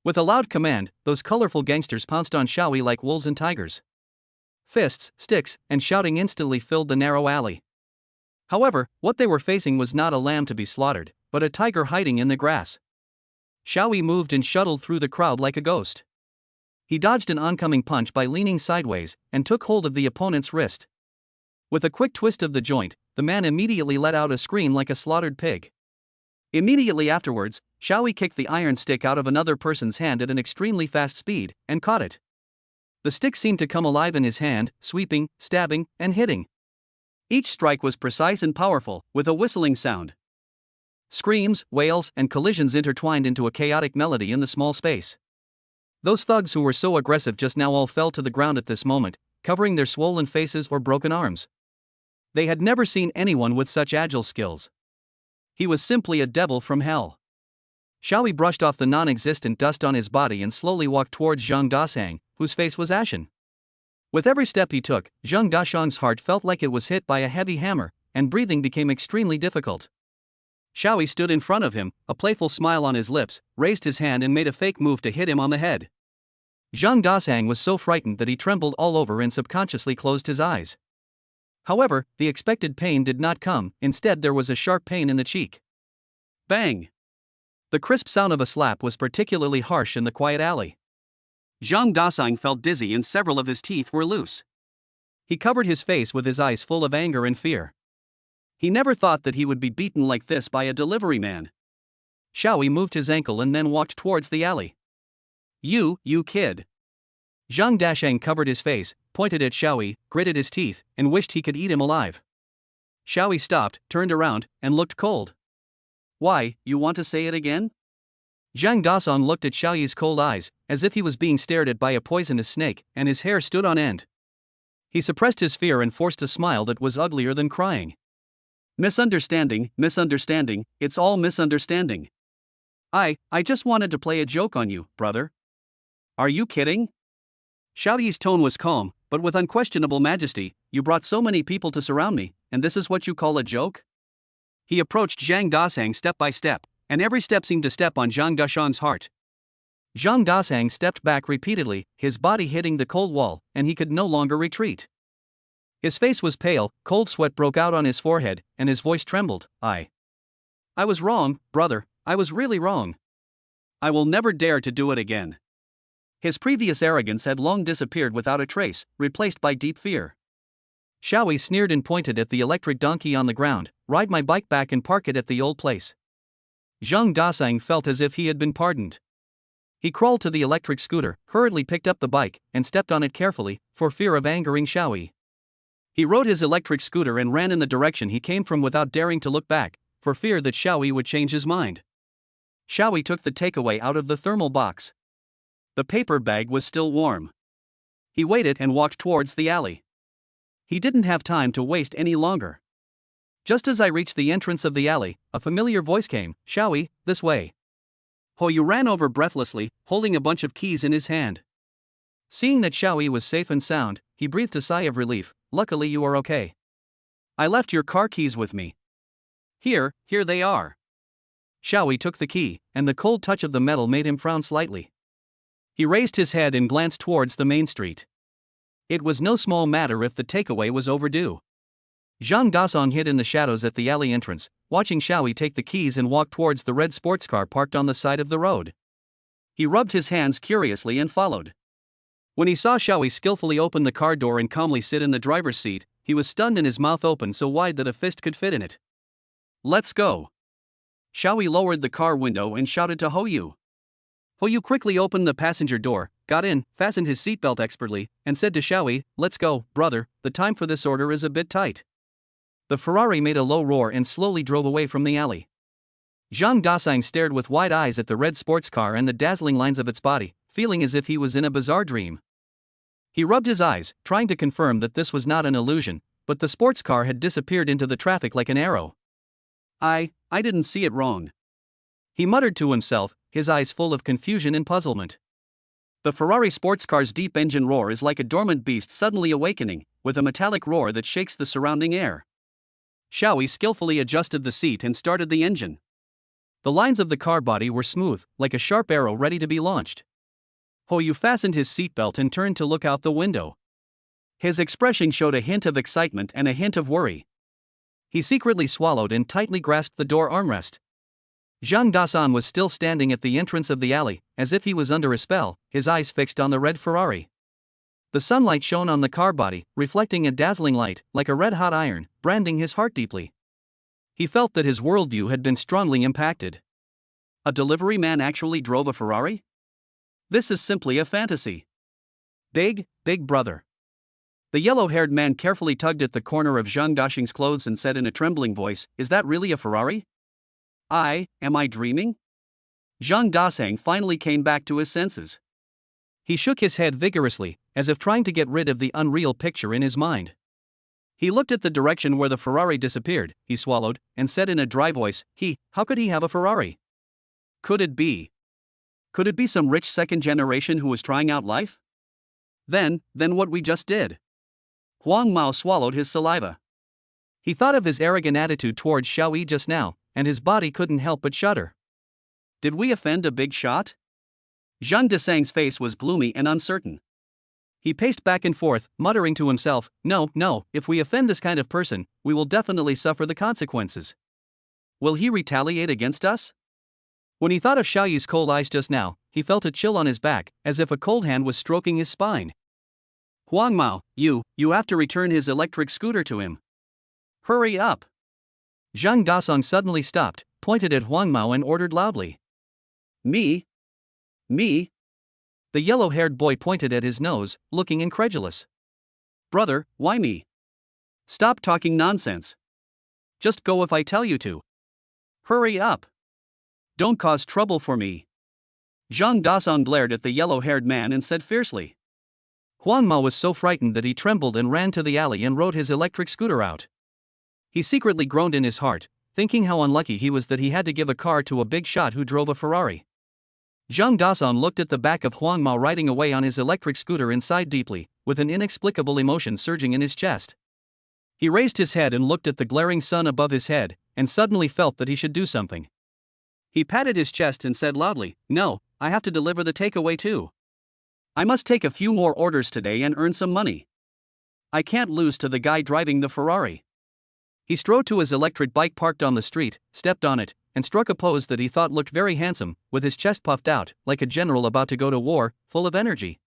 With a loud command, those colorful gangsters pounced on Xiaoyi like wolves and tigers. Fists, sticks, and shouting instantly filled the narrow alley. However, what they were facing was not a lamb to be slaughtered, but a tiger hiding in the grass. Xiaoyi moved and shuttled through the crowd like a ghost. He dodged an oncoming punch by leaning sideways, and took hold of the opponent's wrist. With a quick twist of the joint, the man immediately let out a scream like a slaughtered pig. Immediately afterwards, Xiaoyi kicked the iron stick out of another person's hand at an extremely fast speed, and caught it. The stick seemed to come alive in his hand, sweeping, stabbing, and hitting. Each strike was precise and powerful, with a whistling sound. Screams, wails, and collisions intertwined into a chaotic melody in the small space. Those thugs who were so aggressive just now all fell to the ground at this moment, covering their swollen faces or broken arms. They had never seen anyone with such agile skills. He was simply a devil from hell. Xiaoyi brushed off the non-existent dust on his body and slowly walked towards Zhang Dasong, whose face was ashen. With every step he took, Zhang Dasong's heart felt like it was hit by a heavy hammer, and breathing became extremely difficult. Xiaoyi stood in front of him, a playful smile on his lips, raised his hand and made a fake move to hit him on the head. Zhang Dasong was so frightened that he trembled all over and subconsciously closed his eyes. However, the expected pain did not come, instead there was a sharp pain in the cheek. Bang! The crisp sound of a slap was particularly harsh in the quiet alley. Zhang Dasong felt dizzy and several of his teeth were loose. He covered his face with his eyes full of anger and fear. He never thought that he would be beaten like this by a delivery man. Xiaoyi moved his ankle and then walked towards the alley. You kid. Zhang Dasong covered his face, pointed at Xiaoyi, gritted his teeth, and wished he could eat him alive. Xiaoyi stopped, turned around, and looked cold. Why, you want to say it again? Zhang Dasong looked at Xiaoyi's cold eyes, as if he was being stared at by a poisonous snake, and his hair stood on end. He suppressed his fear and forced a smile that was uglier than crying. Misunderstanding, it's all misunderstanding. I just wanted to play a joke on you, brother. Are you kidding? Xiaoyi's tone was calm, but with unquestionable majesty. You brought so many people to surround me, and this is what you call a joke? He approached Zhang Dasang step by step, and every step seemed to step on Zhang Dashang's heart. Zhang Dasang stepped back repeatedly, his body hitting the cold wall, and he could no longer retreat. His face was pale, cold sweat broke out on his forehead, and his voice trembled. I was wrong, brother, I was really wrong. I will never dare to do it again. His previous arrogance had long disappeared without a trace, replaced by deep fear. Xiaoyi sneered and pointed at the electric donkey on the ground. Ride my bike back and park it at the old place. Zhang Dasang felt as if he had been pardoned. He crawled to the electric scooter, hurriedly picked up the bike, and stepped on it carefully, for fear of angering Xiaoyi. He rode his electric scooter and ran in the direction he came from without daring to look back, for fear that Xiaoyi would change his mind. Xiaoyi took the takeaway out of the thermal box. The paper bag was still warm. He waited and walked towards the alley. He didn't have time to waste any longer. Just as I reached the entrance of the alley, a familiar voice came. Xiaoyi, this way. Yu ran over breathlessly, holding a bunch of keys in his hand. Seeing that Xiaoyi was safe and sound, he breathed a sigh of relief. Luckily you are okay. I left your car keys with me. Here they are. Xiaoyi took the key, and the cold touch of the metal made him frown slightly. He raised his head and glanced towards the main street. It was no small matter if the takeaway was overdue. Zhang Dasang hid in the shadows at the alley entrance, watching Xiaoyi take the keys and walk towards the red sports car parked on the side of the road. He rubbed his hands curiously and followed. When he saw Xiaoyi skillfully open the car door and calmly sit in the driver's seat, he was stunned and his mouth opened so wide that a fist could fit in it. Let's go. Xiaoyi lowered the car window and shouted to Yu. Yu quickly opened the passenger door, got in, fastened his seatbelt expertly, and said to Xiaoyi, let's go, brother, the time for this order is a bit tight. The Ferrari made a low roar and slowly drove away from the alley. Zhang Dasang stared with wide eyes at the red sports car and the dazzling lines of its body, feeling as if he was in a bizarre dream. He rubbed his eyes, trying to confirm that this was not an illusion, but the sports car had disappeared into the traffic like an arrow. I didn't see it wrong. He muttered to himself, his eyes full of confusion and puzzlement. The Ferrari sports car's deep engine roar is like a dormant beast suddenly awakening, with a metallic roar that shakes the surrounding air. Xiaoyi skillfully adjusted the seat and started the engine. The lines of the car body were smooth, like a sharp arrow ready to be launched. Yu fastened his seatbelt and turned to look out the window. His expression showed a hint of excitement and a hint of worry. He secretly swallowed and tightly grasped the door armrest. Zhang Dasang was still standing at the entrance of the alley, as if he was under a spell, his eyes fixed on the red Ferrari. The sunlight shone on the car body, reflecting a dazzling light, like a red-hot iron, branding his heart deeply. He felt that his worldview had been strongly impacted. A delivery man actually drove a Ferrari? This is simply a fantasy. Big brother. The yellow-haired man carefully tugged at the corner of Zhang Dashing's clothes and said in a trembling voice, is that really a Ferrari? Am I dreaming? Zhang Dasang finally came back to his senses. He shook his head vigorously, as if trying to get rid of the unreal picture in his mind. He looked at the direction where the Ferrari disappeared, he swallowed, and said in a dry voice, how could he have a Ferrari? Could it be some rich second generation who was trying out life? Then what we just did. Huang Mao swallowed his saliva. He thought of his arrogant attitude towards Xiaoyi just now, and his body couldn't help but shudder. Did we offend a big shot? Zhang Dasang's face was gloomy and uncertain. He paced back and forth, muttering to himself, no, if we offend this kind of person, we will definitely suffer the consequences. Will he retaliate against us? When he thought of Xiaoyi's cold eyes just now, he felt a chill on his back, as if a cold hand was stroking his spine. Huang Mao, you have to return his electric scooter to him. Hurry up. Zhang Dasang suddenly stopped, pointed at Huang Mao and ordered loudly. Me? The yellow-haired boy pointed at his nose, looking incredulous. Brother, why me? Stop talking nonsense. Just go if I tell you to. Hurry up. Don't cause trouble for me. Zhang Dasang glared at the yellow-haired man and said fiercely. Huang Mao was so frightened that he trembled and ran to the alley and rode his electric scooter out. He secretly groaned in his heart, thinking how unlucky he was that he had to give a car to a big shot who drove a Ferrari. Zhang Dasan looked at the back of Huang Mao riding away on his electric scooter and sighed deeply, with an inexplicable emotion surging in his chest. He raised his head and looked at the glaring sun above his head, and suddenly felt that he should do something. He patted his chest and said loudly, "No, I have to deliver the takeaway too. I must take a few more orders today and earn some money. I can't lose to the guy driving the Ferrari." He strode to his electric bike parked on the street, stepped on it, and struck a pose that he thought looked very handsome, with his chest puffed out, like a general about to go to war, full of energy.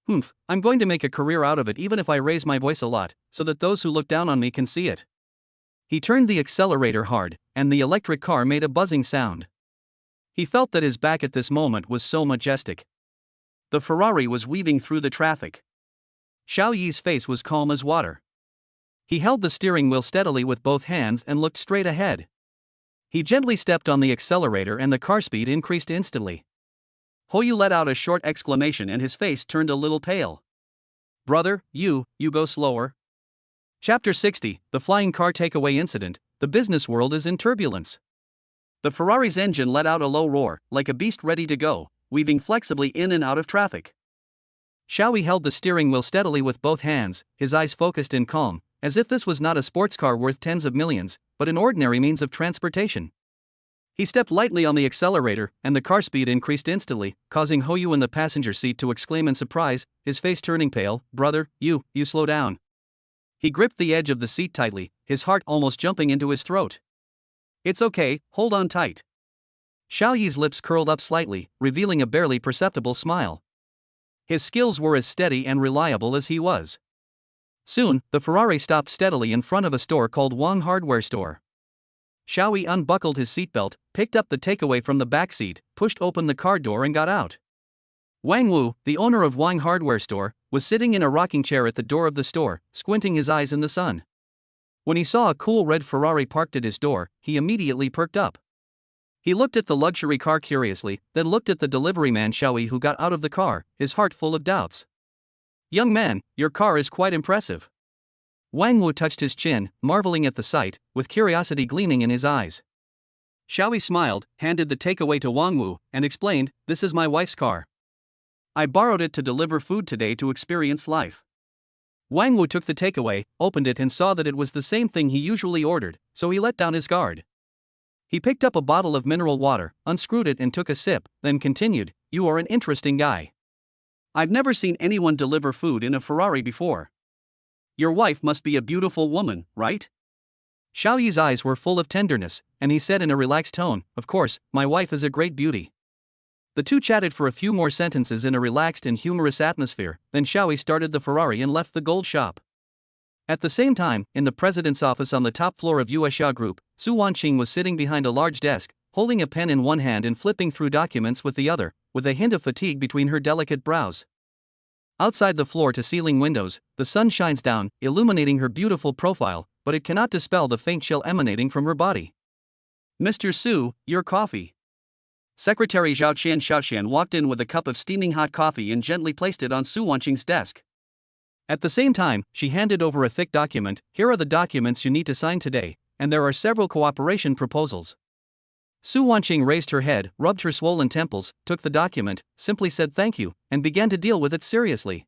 I'm going to make a career out of it even if I raise my voice a lot, so that those who look down on me can see it. He turned the accelerator hard, and the electric car made a buzzing sound. He felt that his back at this moment was so majestic. The Ferrari was weaving through the traffic. Xiao Yi's face was calm as water. He held the steering wheel steadily with both hands and looked straight ahead. He gently stepped on the accelerator and the car speed increased instantly. Hoyu let out a short exclamation and his face turned a little pale. "Brother, you go slower." Chapter 60, The Flying Car Takeaway Incident. The business world is in turbulence. The Ferrari's engine let out a low roar, like a beast ready to go, weaving flexibly in and out of traffic. Xiao Yi held the steering wheel steadily with both hands, his eyes focused and calm, as if this was not a sports car worth tens of millions, but an ordinary means of transportation. He stepped lightly on the accelerator, and the car speed increased instantly, causing Hoyu in the passenger seat to exclaim in surprise, his face turning pale. "Brother, you slow down." He gripped the edge of the seat tightly, his heart almost jumping into his throat. "It's okay, hold on tight." Xiao Yi's lips curled up slightly, revealing a barely perceptible smile. His skills were as steady and reliable as he was. Soon, the Ferrari stopped steadily in front of a store called Wang Hardware Store. Xiao Yi unbuckled his seatbelt, picked up the takeaway from the back seat, pushed open the car door and got out. Wang Wu, the owner of Wang Hardware Store, was sitting in a rocking chair at the door of the store, squinting his eyes in the sun. When he saw a cool red Ferrari parked at his door, he immediately perked up. He looked at the luxury car curiously, then looked at the delivery man Xiao Yi who got out of the car, his heart full of doubts. "Young man, your car is quite impressive." Wang Wu touched his chin, marveling at the sight, with curiosity gleaming in his eyes. Xiao Yi smiled, handed the takeaway to Wang Wu, and explained, "This is my wife's car. I borrowed it to deliver food today to experience life." Wang Wu took the takeaway, opened it and saw that it was the same thing he usually ordered, so he let down his guard. He picked up a bottle of mineral water, unscrewed it and took a sip, then continued, "You are an interesting guy. I've never seen anyone deliver food in a Ferrari before. Your wife must be a beautiful woman, right?" Xiao Yi's eyes were full of tenderness, and he said in a relaxed tone, "Of course, my wife is a great beauty." The two chatted for a few more sentences in a relaxed and humorous atmosphere, then Xiao Yi started the Ferrari and left the gold shop. At the same time, in the president's office on the top floor of Yuexia Group, Su Wanqing was sitting behind a large desk, holding a pen in one hand and flipping through documents with the other, with a hint of fatigue between her delicate brows. Outside the floor-to-ceiling windows, the sun shines down, illuminating her beautiful profile, but it cannot dispel the faint chill emanating from her body. "Mr. Su, your coffee." Secretary Zhao Xian walked in with a cup of steaming hot coffee and gently placed it on Su Wanqing's desk. At the same time, she handed over a thick document. "Here are the documents you need to sign today, and there are several cooperation proposals." Su Wanqing raised her head, rubbed her swollen temples, took the document, simply said thank you, and began to deal with it seriously.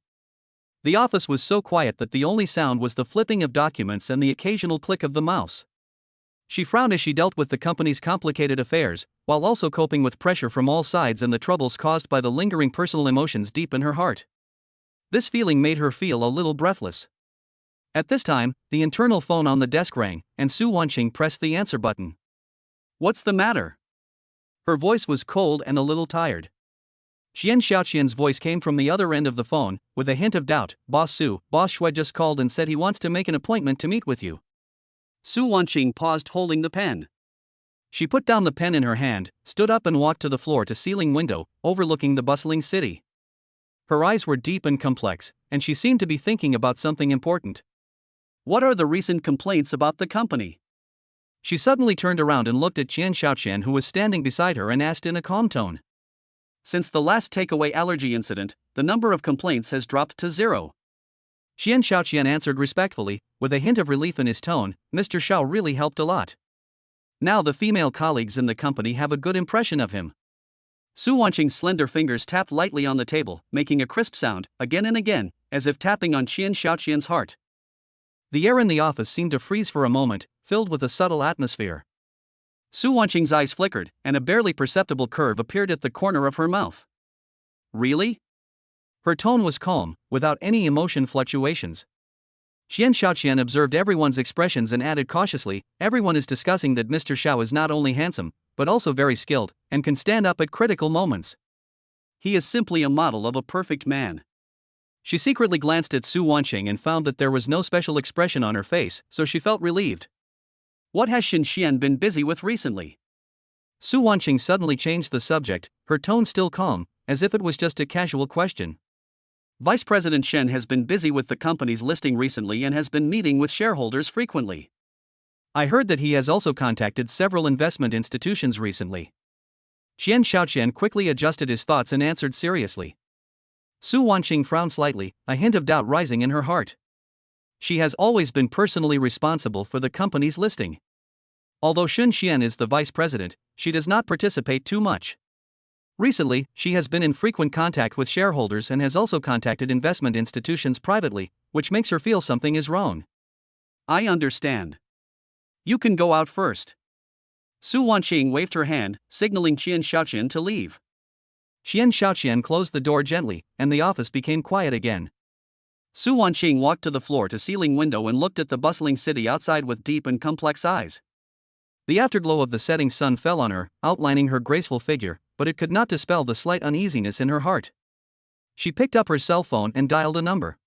The office was so quiet that the only sound was the flipping of documents and the occasional click of the mouse. She frowned as she dealt with the company's complicated affairs, while also coping with pressure from all sides and the troubles caused by the lingering personal emotions deep in her heart. This feeling made her feel a little breathless. At this time, the internal phone on the desk rang, and Su Wanqing pressed the answer button. "What's the matter?" Her voice was cold and a little tired. Xian Xiaoqian's voice came from the other end of the phone, with a hint of doubt. "Boss Su, Boss Shui just called and said he wants to make an appointment to meet with you." Su Wanqing paused holding the pen. She put down the pen in her hand, stood up and walked to the floor-to-ceiling window, overlooking the bustling city. Her eyes were deep and complex, and she seemed to be thinking about something important. "What are the recent complaints about the company?" She suddenly turned around and looked at Qian Xiaoqian who was standing beside her and asked in a calm tone. "Since the last takeaway allergy incident, the number of complaints has dropped to 0. Qian Xiaoqian answered respectfully, with a hint of relief in his tone, "Mr. Xiao really helped a lot. Now the female colleagues in the company have a good impression of him." Su Wanqing's slender fingers tapped lightly on the table, making a crisp sound, again and again, as if tapping on Qian Xiaoqian's heart. The air in the office seemed to freeze for a moment, filled with a subtle atmosphere. Su Wanqing's eyes flickered, and a barely perceptible curve appeared at the corner of her mouth. Really? Her tone was calm, without any emotion fluctuations. Qian Xiaoqian observed everyone's expressions and added cautiously, everyone is discussing that Mr. Xiao is not only handsome, but also very skilled, and can stand up at critical moments. He is simply a model of a perfect man. She secretly glanced at Su Wanqing and found that there was no special expression on her face, so she felt relieved. What has Xin Xian been busy with recently? Su Wanqing suddenly changed the subject, her tone still calm, as if it was just a casual question. Vice President Shen has been busy with the company's listing recently and has been meeting with shareholders frequently. I heard that he has also contacted several investment institutions recently. Qian Xiaoqian quickly adjusted his thoughts and answered seriously. Su Wanqing frowned slightly, a hint of doubt rising in her heart. She has always been personally responsible for the company's listing. Although Xin Xian is the vice president, she does not participate too much. Recently, she has been in frequent contact with shareholders and has also contacted investment institutions privately, which makes her feel something is wrong. I understand. You can go out first. Su Wanqing waved her hand, signaling Qian Xiaoqian to leave. Qian Xiaoqian closed the door gently, and the office became quiet again. Su Wanqing walked to the floor-to-ceiling window and looked at the bustling city outside with deep and complex eyes. The afterglow of the setting sun fell on her, outlining her graceful figure, but it could not dispel the slight uneasiness in her heart. She picked up her cell phone and dialed a number.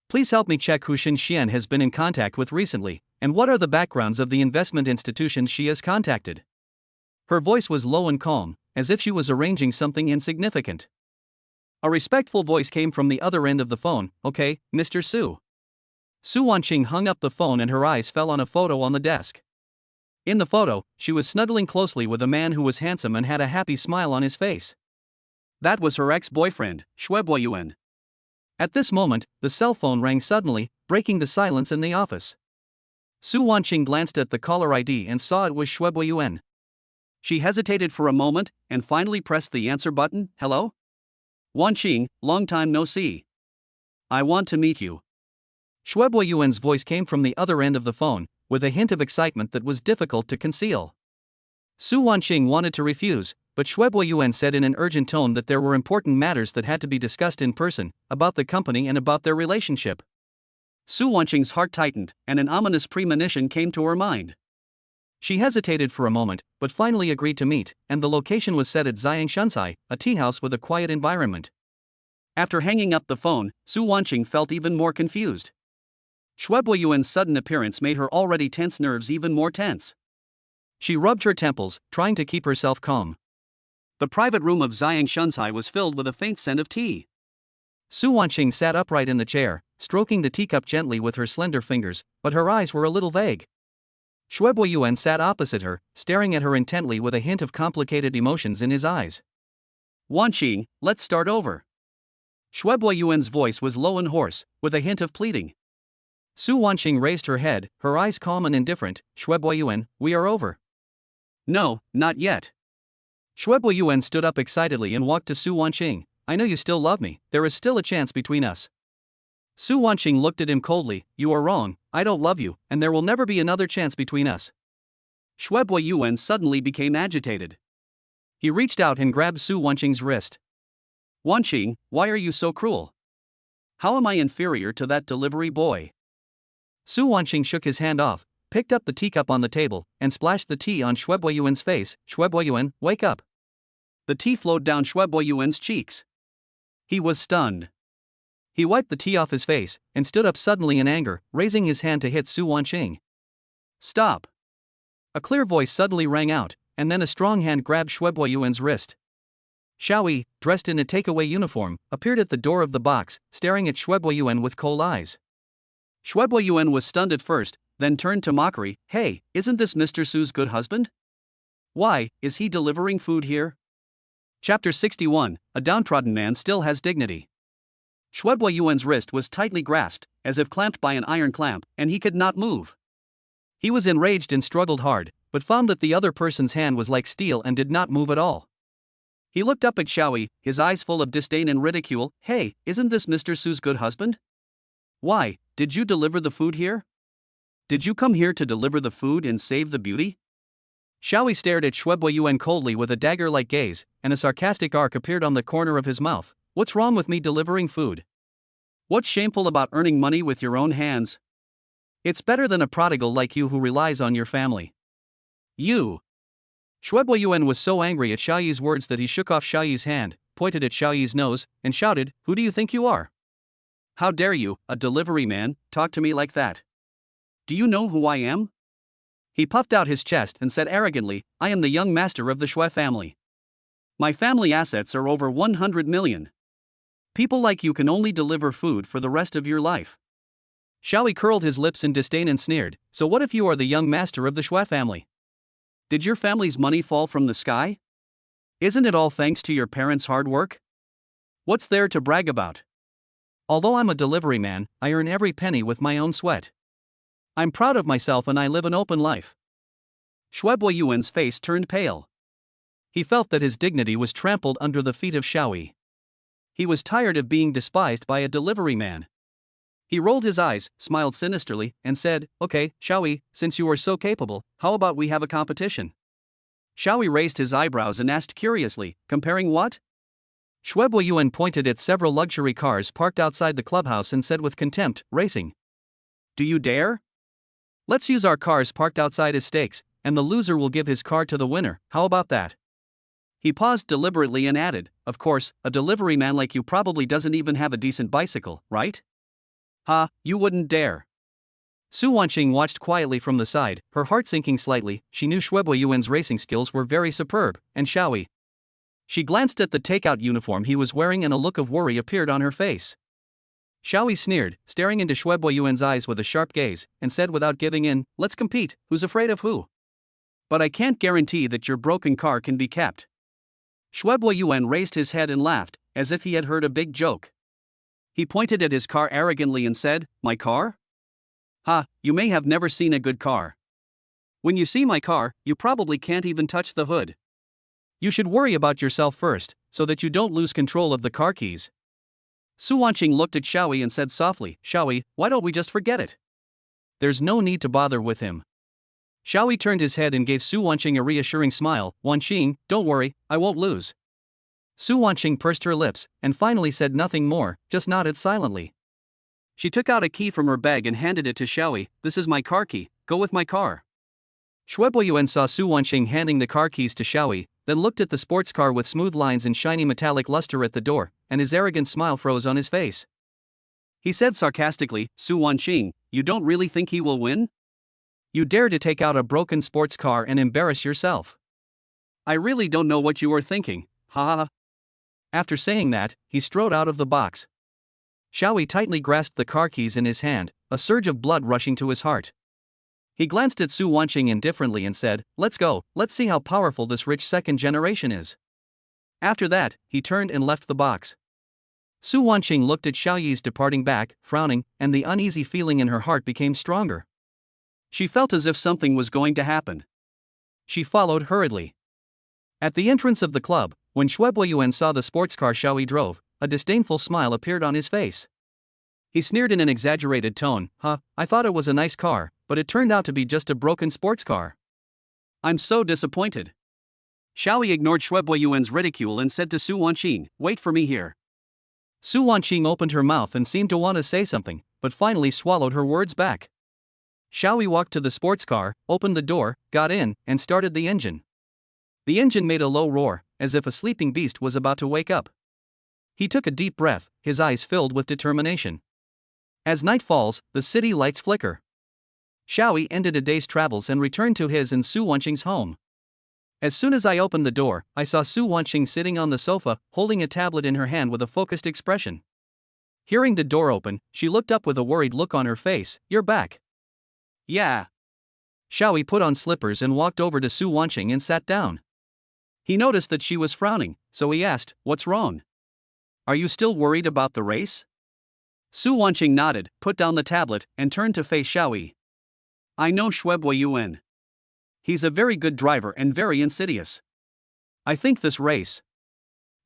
Please help me check who Xin Xian has been in contact with recently, and what are the backgrounds of the investment institutions she has contacted. Her voice was low and calm, as if she was arranging something insignificant. A respectful voice came from the other end of the phone. Okay, Mr. Su. Su Wanqing hung up the phone and her eyes fell on a photo on the desk. In the photo, she was snuggling closely with a man who was handsome and had a happy smile on his face. That was her ex-boyfriend, Yuan. At this moment, the cell phone rang suddenly, breaking the silence in the office. Su Wanqing glanced at the caller ID and saw it was Yuan. She hesitated for a moment, and finally pressed the answer button. Hello? Wanqing, long time no see. I want to meet you. Yuan's voice came from the other end of the phone, with a hint of excitement that was difficult to conceal. Su Wanqing wanted to refuse, but Yuan said in an urgent tone that there were important matters that had to be discussed in person, about the company and about their relationship. Su Wanqing's heart tightened, and an ominous premonition came to her mind. She hesitated for a moment, but finally agreed to meet, and the location was set at Ziyang Shunsai, a tea house with a quiet environment. After hanging up the phone, Su Wanqing felt even more confused. Yuan's sudden appearance made her already tense nerves even more tense. She rubbed her temples, trying to keep herself calm. The private room of Ziyang Shunsai was filled with a faint scent of tea. Su Wanqing sat upright in the chair, stroking the teacup gently with her slender fingers, but her eyes were a little vague. Yuan sat opposite her, staring at her intently with a hint of complicated emotions in his eyes. Wanqing, let's start over. Yuan's voice was low and hoarse, with a hint of pleading. Su Wanqing raised her head, her eyes calm and indifferent. Yuan, we are over. No, not yet. Yuan stood up excitedly and walked to Su Wanqing. I know you still love me, there is still a chance between us. Su Wanqing looked at him coldly. You are wrong, I don't love you, and there will never be another chance between us. Yuan suddenly became agitated. He reached out and grabbed Su Wanqing's wrist. Wanqing, why are you so cruel? How am I inferior to that delivery boy? Su Wanqing shook his hand off, picked up the teacup on the table, and splashed the tea on Yuan's face. Yuan, wake up. The tea flowed down Yuan's cheeks. He was stunned. He wiped the tea off his face, and stood up suddenly in anger, raising his hand to hit Su Wanqing. Stop. A clear voice suddenly rang out, and then a strong hand grabbed Yuan's wrist. Xiaoyi, dressed in a takeaway uniform, appeared at the door of the box, staring at Yuan with cold eyes. Yuan was stunned at first, then turned to mockery. Hey, isn't this Mr. Su's good husband? Why, is he delivering food here? Chapter 61, A Downtrodden Man Still Has Dignity. Yuan's wrist was tightly grasped, as if clamped by an iron clamp, and he could not move. He was enraged and struggled hard, but found that the other person's hand was like steel and did not move at all. He looked up at Xiaoyi, his eyes full of disdain and ridicule. Hey, isn't this Mr. Su's good husband? Why, did you deliver the food here? Did you come here to deliver the food and save the beauty? Xiaoyi stared at Yuan coldly with a dagger-like gaze, and a sarcastic arc appeared on the corner of his mouth. What's wrong with me delivering food? What's shameful about earning money with your own hands? It's better than a prodigal like you who relies on your family. You! Yuan was so angry at Xiaoyi's words that he shook off Xiaoyi's hand, pointed at Xiaoyi's nose, and shouted, Who do you think you are? How dare you, a delivery man, talk to me like that? Do you know who I am? He puffed out his chest and said arrogantly, I am the young master of the Shui family. My family assets are over 100 million. People like you can only deliver food for the rest of your life. Xiaoyi curled his lips in disdain and sneered, So what if you are the young master of the Shui family? Did your family's money fall from the sky? Isn't it all thanks to your parents' hard work? What's there to brag about? Although I'm a delivery man, I earn every penny with my own sweat. I'm proud of myself and I live an open life. Yuan's face turned pale. He felt that his dignity was trampled under the feet of Xiaoyi. He was tired of being despised by a delivery man. He rolled his eyes, smiled sinisterly, and said, Okay, Xiaoyi, since you are so capable, how about we have a competition? Xiaoyi raised his eyebrows and asked curiously, Comparing what? Yuan pointed at several luxury cars parked outside the clubhouse and said with contempt, Racing. Do you dare? Let's use our cars parked outside as stakes, and the loser will give his car to the winner, how about that? He paused deliberately and added, Of course, a delivery man like you probably doesn't even have a decent bicycle, right? Ha, you wouldn't dare. Su Wanqing watched quietly from the side, her heart sinking slightly. She knew Yuan's racing skills were very superb, and Xiaoyi. She glanced at the takeout uniform he was wearing and a look of worry appeared on her face. Xiaoyi sneered, staring into Yuan's eyes with a sharp gaze, and said without giving in, Let's compete, who's afraid of who? But I can't guarantee that your broken car can be kept. Yuan raised his head and laughed, as if he had heard a big joke. He pointed at his car arrogantly and said, My car? Ha, you may have never seen a good car. When you see my car, you probably can't even touch the hood. You should worry about yourself first, so that you don't lose control of the car keys. Su Wanqing looked at Xiaoyi and said softly, Xiaoyi, why don't we just forget it? There's no need to bother with him. Xiaoyi turned his head and gave Su Wanqing a reassuring smile, Wanqing, don't worry, I won't lose. Su Wanqing pursed her lips, and finally said nothing more, just nodded silently. She took out a key from her bag and handed it to Xiaoyi, This is my car key, go with my car. Yuan saw Su Wanqing handing the car keys to Xiaoyi, then looked at the sports car with smooth lines and shiny metallic luster at the door, and his arrogant smile froze on his face. He said sarcastically, Su Wanqing, you don't really think he will win? You dare to take out a broken sports car and embarrass yourself. I really don't know what you are thinking, ha ha ha. After saying that, he strode out of the box. Xiaoyi tightly grasped the car keys in his hand, a surge of blood rushing to his heart. He glanced at Su Wanqing indifferently and said, Let's go, let's see how powerful this rich second generation is. After that, he turned and left the box. Su Wanqing looked at Xiaoyi's departing back, frowning, and the uneasy feeling in her heart became stronger. She felt as if something was going to happen. She followed hurriedly. At the entrance of the club, when Yuan saw the sports car Xiaoyi drove, a disdainful smile appeared on his face. He sneered in an exaggerated tone, I thought it was a nice car, but it turned out to be just a broken sports car. I'm so disappointed. Xiaoyi ignored Yuan's ridicule and said to Su Wanqing, Wait for me here. Su Wanqing opened her mouth and seemed to want to say something, but finally swallowed her words back. Xiaoyi walked to the sports car, opened the door, got in, and started the engine. The engine made a low roar, as if a sleeping beast was about to wake up. He took a deep breath, his eyes filled with determination. As night falls, the city lights flicker. Xiaoyi ended a day's travels and returned to his and Su Wanqing's home. As soon as I opened the door, I saw Su Wanqing sitting on the sofa, holding a tablet in her hand with a focused expression. Hearing the door open, she looked up with a worried look on her face, You're back. Yeah. Xiaoyi put on slippers and walked over to Su Wanqing and sat down. He noticed that she was frowning, so he asked, What's wrong? Are you still worried about the race? Su Wanqing nodded, put down the tablet, and turned to face Xiaoyi. I know Yuan. He's a very good driver and very insidious. I think this race.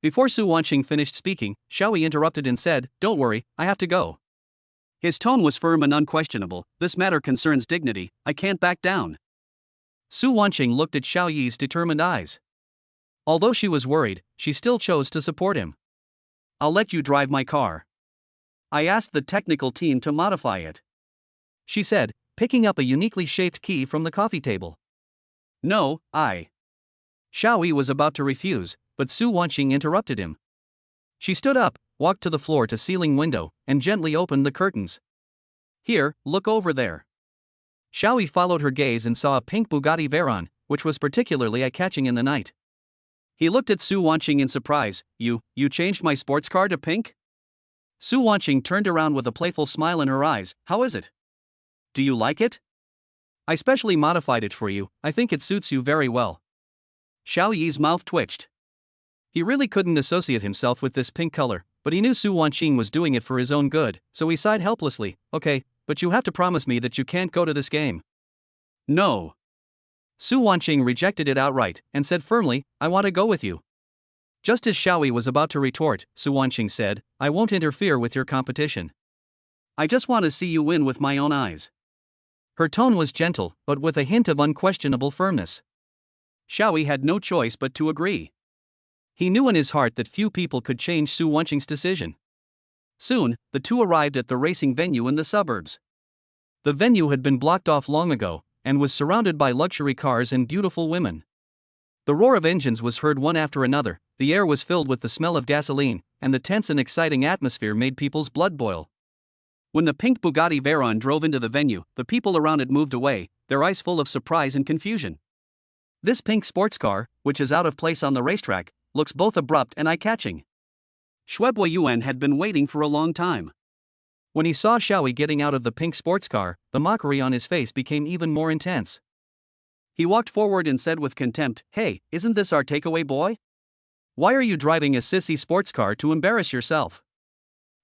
Before Su Wanqing finished speaking, Xiaoyi interrupted and said, "Don't worry, I have to go." His tone was firm and unquestionable. "This matter concerns dignity, I can't back down." Su Wanqing looked at Xiaoyi's determined eyes. Although she was worried, she still chose to support him. "I'll let you drive my car. I asked the technical team to modify it," she said, picking up a uniquely shaped key from the coffee table. "No, Xiaoyi was about to refuse, but Su Wanqing interrupted him. She stood up, walked to the floor-to-ceiling window, and gently opened the curtains. "Here, look over there." Xiaoyi followed her gaze and saw a pink Bugatti Veyron, which was particularly eye-catching in the night. He looked at Su Wanqing in surprise. You changed my sports car to pink?" Su Wanqing turned around with a playful smile in her eyes. "How is it? Do you like it? I specially modified it for you, I think it suits you very well." Xiaoyi's mouth twitched. He really couldn't associate himself with this pink color, but he knew Su Wanqing was doing it for his own good, so he sighed helplessly. "Okay, but you have to promise me that you can't go to this game." "No." Su Wanqing rejected it outright, and said firmly, "I want to go with you." Just as Xiaoyi was about to retort, Su Wanqing said, "I won't interfere with your competition. I just want to see you win with my own eyes." Her tone was gentle, but with a hint of unquestionable firmness. Xiaoyi had no choice but to agree. He knew in his heart that few people could change Su Wanqing's decision. Soon, the two arrived at the racing venue in the suburbs. The venue had been blocked off long ago, and was surrounded by luxury cars and beautiful women. The roar of engines was heard one after another, the air was filled with the smell of gasoline, and the tense and exciting atmosphere made people's blood boil. When the pink Bugatti Veyron drove into the venue, the people around it moved away, their eyes full of surprise and confusion. This pink sports car, which is out of place on the racetrack, looks both abrupt and eye-catching. Shuebai Yuan had been waiting for a long time. When he saw Xiaoyi getting out of the pink sports car, the mockery on his face became even more intense. He walked forward and said with contempt, "Hey, isn't this our takeaway boy? Why are you driving a sissy sports car to embarrass yourself?"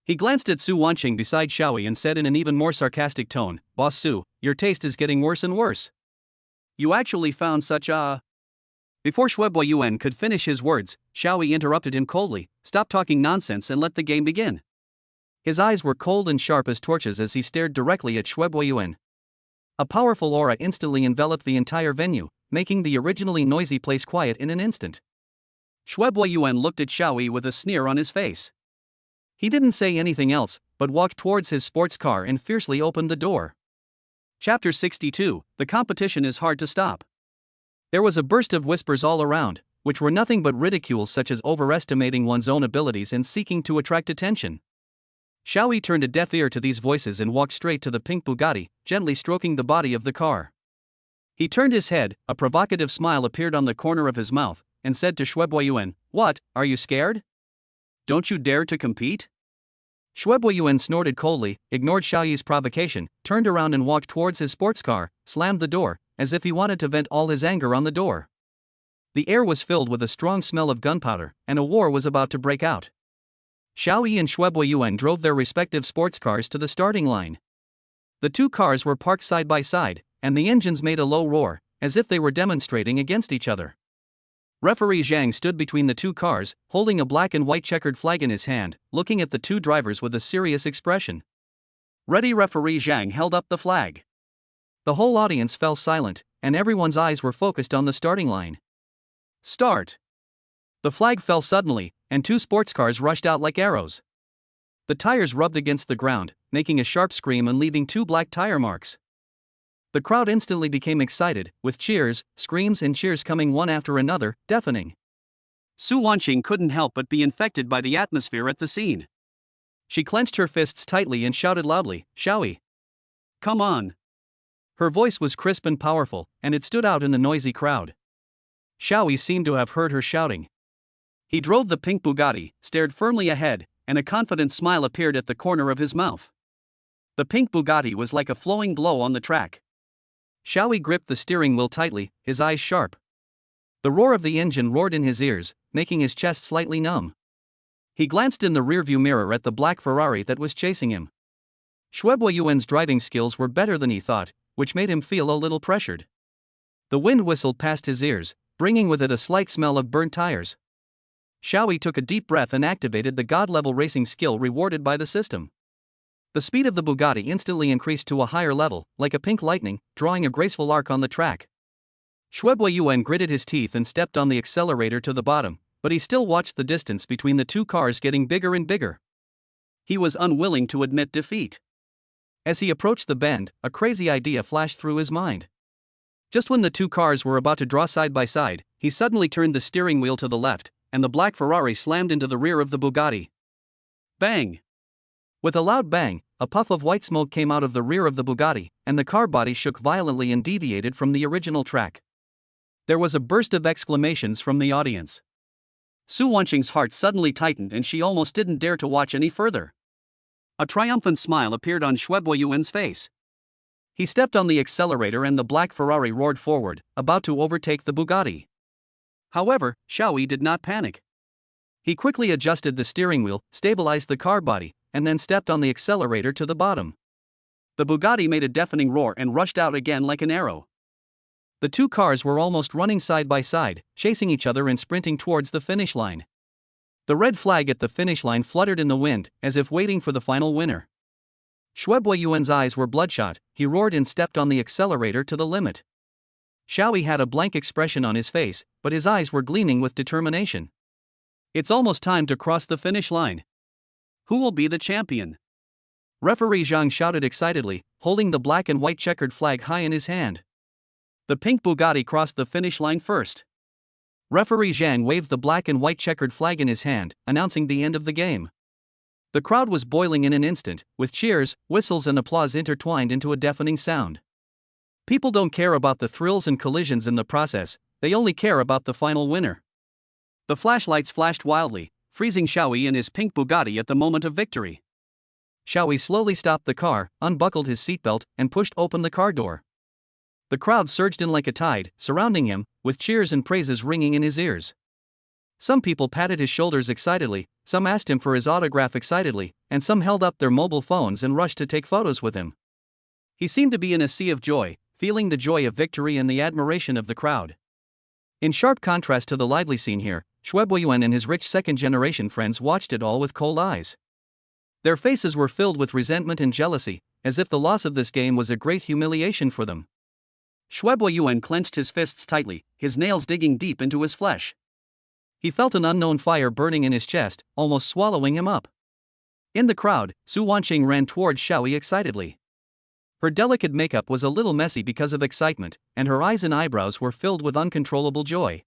He glanced at Su Wanqing beside Xiaoyi and said in an even more sarcastic tone, "Boss Su, your taste is getting worse and worse. You actually found such a..." Before Shuebai Yuan could finish his words, Xiaoyi interrupted him coldly, "Stop talking nonsense and let the game begin." His eyes were cold and sharp as torches as he stared directly at Shuebai Yuan. A powerful aura instantly enveloped the entire venue, making the originally noisy place quiet in an instant. Shuebai Yuan looked at Xiaoyi with a sneer on his face. He didn't say anything else, but walked towards his sports car and fiercely opened the door. Chapter 62, The Competition is Hard to Stop. There was a burst of whispers all around, which were nothing but ridicules such as overestimating one's own abilities and seeking to attract attention. Xiaoyi turned a deaf ear to these voices and walked straight to the pink Bugatti, gently stroking the body of the car. He turned his head, a provocative smile appeared on the corner of his mouth, and said to Shuebai Yuan, "What, are you scared? Don't you dare to compete?" Shuebai Yuan snorted coldly, ignored Xiaoyi's provocation, turned around and walked towards his sports car, slammed the door, as if he wanted to vent all his anger on the door. The air was filled with a strong smell of gunpowder, and a war was about to break out. Xiaoyi and Shuebai Yuan drove their respective sports cars to the starting line. The two cars were parked side by side, and the engines made a low roar, as if they were demonstrating against each other. Referee Zhang stood between the two cars, holding a black and white checkered flag in his hand, looking at the two drivers with a serious expression. Ready, Referee Zhang held up the flag. The whole audience fell silent, and everyone's eyes were focused on the starting line. Start! The flag fell suddenly, and two sports cars rushed out like arrows. The tires rubbed against the ground, making a sharp scream and leaving two black tire marks. The crowd instantly became excited, with cheers, screams and cheers coming one after another, deafening. Su Wanqing couldn't help but be infected by the atmosphere at the scene. She clenched her fists tightly and shouted loudly, "Xiaoyi! Come on!" Her voice was crisp and powerful, and it stood out in the noisy crowd. Xiaoyi seemed to have heard her shouting. He drove the pink Bugatti, stared firmly ahead, and a confident smile appeared at the corner of his mouth. The pink Bugatti was like a flowing glow on the track. Xiaoyi gripped the steering wheel tightly, his eyes sharp. The roar of the engine roared in his ears, making his chest slightly numb. He glanced in the rearview mirror at the black Ferrari that was chasing him. Shuebai Yuan's driving skills were better than he thought, which made him feel a little pressured. The wind whistled past his ears, bringing with it a slight smell of burnt tires. Xiaoyi took a deep breath and activated the god-level racing skill rewarded by the system. The speed of the Bugatti instantly increased to a higher level, like a pink lightning, drawing a graceful arc on the track. Yuan gritted his teeth and stepped on the accelerator to the bottom, but he still watched the distance between the two cars getting bigger and bigger. He was unwilling to admit defeat. As he approached the bend, a crazy idea flashed through his mind. Just when the two cars were about to draw side by side, he suddenly turned the steering wheel to the left, and the black Ferrari slammed into the rear of the Bugatti. Bang! With a loud bang, a puff of white smoke came out of the rear of the Bugatti, and the car body shook violently and deviated from the original track. There was a burst of exclamations from the audience. Su Wanqing's heart suddenly tightened and she almost didn't dare to watch any further. A triumphant smile appeared on Yuan's face. He stepped on the accelerator and the black Ferrari roared forward, about to overtake the Bugatti. However, Xiaoyi did not panic. He quickly adjusted the steering wheel, stabilized the car body, and then stepped on the accelerator to the bottom. The Bugatti made a deafening roar and rushed out again like an arrow. The two cars were almost running side by side, chasing each other and sprinting towards the finish line. The red flag at the finish line fluttered in the wind, as if waiting for the final winner. Yuan's eyes were bloodshot, he roared and stepped on the accelerator to the limit. Xiaoyi had a blank expression on his face, but his eyes were gleaming with determination. It's almost time to cross the finish line. Who will be the champion? Referee Zhang shouted excitedly, holding the black and white checkered flag high in his hand. The pink Bugatti crossed the finish line first. Referee Zhang waved the black and white checkered flag in his hand, announcing the end of the game. The crowd was boiling in an instant, with cheers, whistles and applause intertwined into a deafening sound. People don't care about the thrills and collisions in the process, they only care about the final winner. The flashlights flashed wildly, freezing Xiaoyi and his pink Bugatti at the moment of victory. Xiaoyi slowly stopped the car, unbuckled his seatbelt, and pushed open the car door. The crowd surged in like a tide, surrounding him, with cheers and praises ringing in his ears. Some people patted his shoulders excitedly, some asked him for his autograph excitedly, and some held up their mobile phones and rushed to take photos with him. He seemed to be in a sea of joy, feeling the joy of victory and the admiration of the crowd. In sharp contrast to the lively scene here, Yuan and his rich second-generation friends watched it all with cold eyes. Their faces were filled with resentment and jealousy, as if the loss of this game was a great humiliation for them. Yuan clenched his fists tightly, his nails digging deep into his flesh. He felt an unknown fire burning in his chest, almost swallowing him up. In the crowd, Su Wanqing ran towards Xiaoyi excitedly. Her delicate makeup was a little messy because of excitement, and her eyes and eyebrows were filled with uncontrollable joy.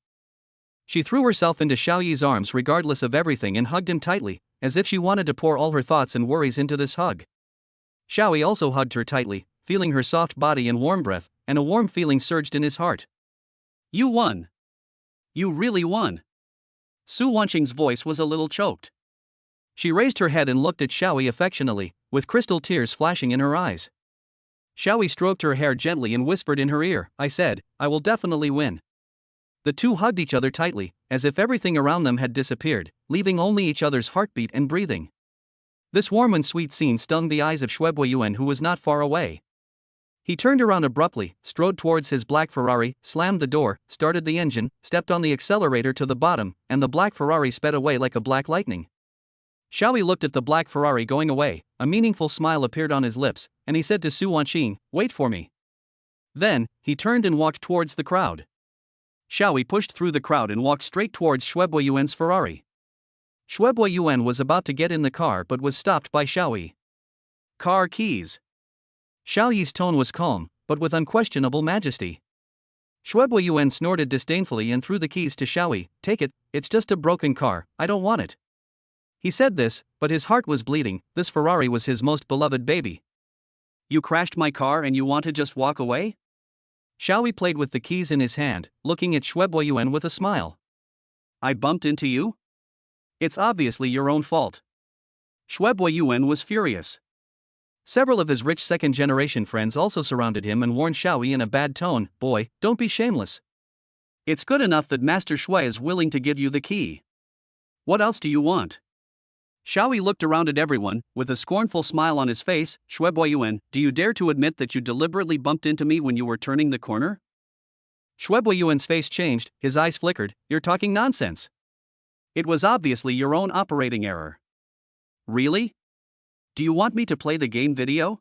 She threw herself into Xiaoyi's arms regardless of everything and hugged him tightly, as if she wanted to pour all her thoughts and worries into this hug. Xiaoyi also hugged her tightly, feeling her soft body and warm breath, and a warm feeling surged in his heart. You won. You really won. Su Wanqing's voice was a little choked. She raised her head and looked at Xiaoyi affectionately, with crystal tears flashing in her eyes. Xiaoyi stroked her hair gently and whispered in her ear, I said, I will definitely win. The two hugged each other tightly, as if everything around them had disappeared, leaving only each other's heartbeat and breathing. This warm and sweet scene stung the eyes of Yuan, who was not far away. He turned around abruptly, strode towards his black Ferrari, slammed the door, started the engine, stepped on the accelerator to the bottom, and the black Ferrari sped away like a black lightning. Xiaoyi looked at the black Ferrari going away, a meaningful smile appeared on his lips, and he said to Su Wanqing, wait for me. Then, he turned and walked towards the crowd. Xiaoyi pushed through the crowd and walked straight towards Yuan's Ferrari. Yuan was about to get in the car but was stopped by Xiaoyi. Car keys. Xiaoyi's tone was calm, but with unquestionable majesty. Yuan snorted disdainfully and threw the keys to Xiaoyi, take it, it's just a broken car, I don't want it. He said this, but his heart was bleeding, this Ferrari was his most beloved baby. You crashed my car and you want to just walk away? Xiaoyi played with the keys in his hand, looking at Yuan with a smile. I bumped into you? It's obviously your own fault. Yuan was furious. Several of his rich second-generation friends also surrounded him and warned Xiaoyi in a bad tone, boy, don't be shameless. It's good enough that Master Shui is willing to give you the key. What else do you want? Xiaoyi looked around at everyone, with a scornful smile on his face. Yuan, do you dare to admit that you deliberately bumped into me when you were turning the corner? Yuan's face changed, his eyes flickered, you're talking nonsense. It was obviously your own operating error. Really? Do you want me to play the game video?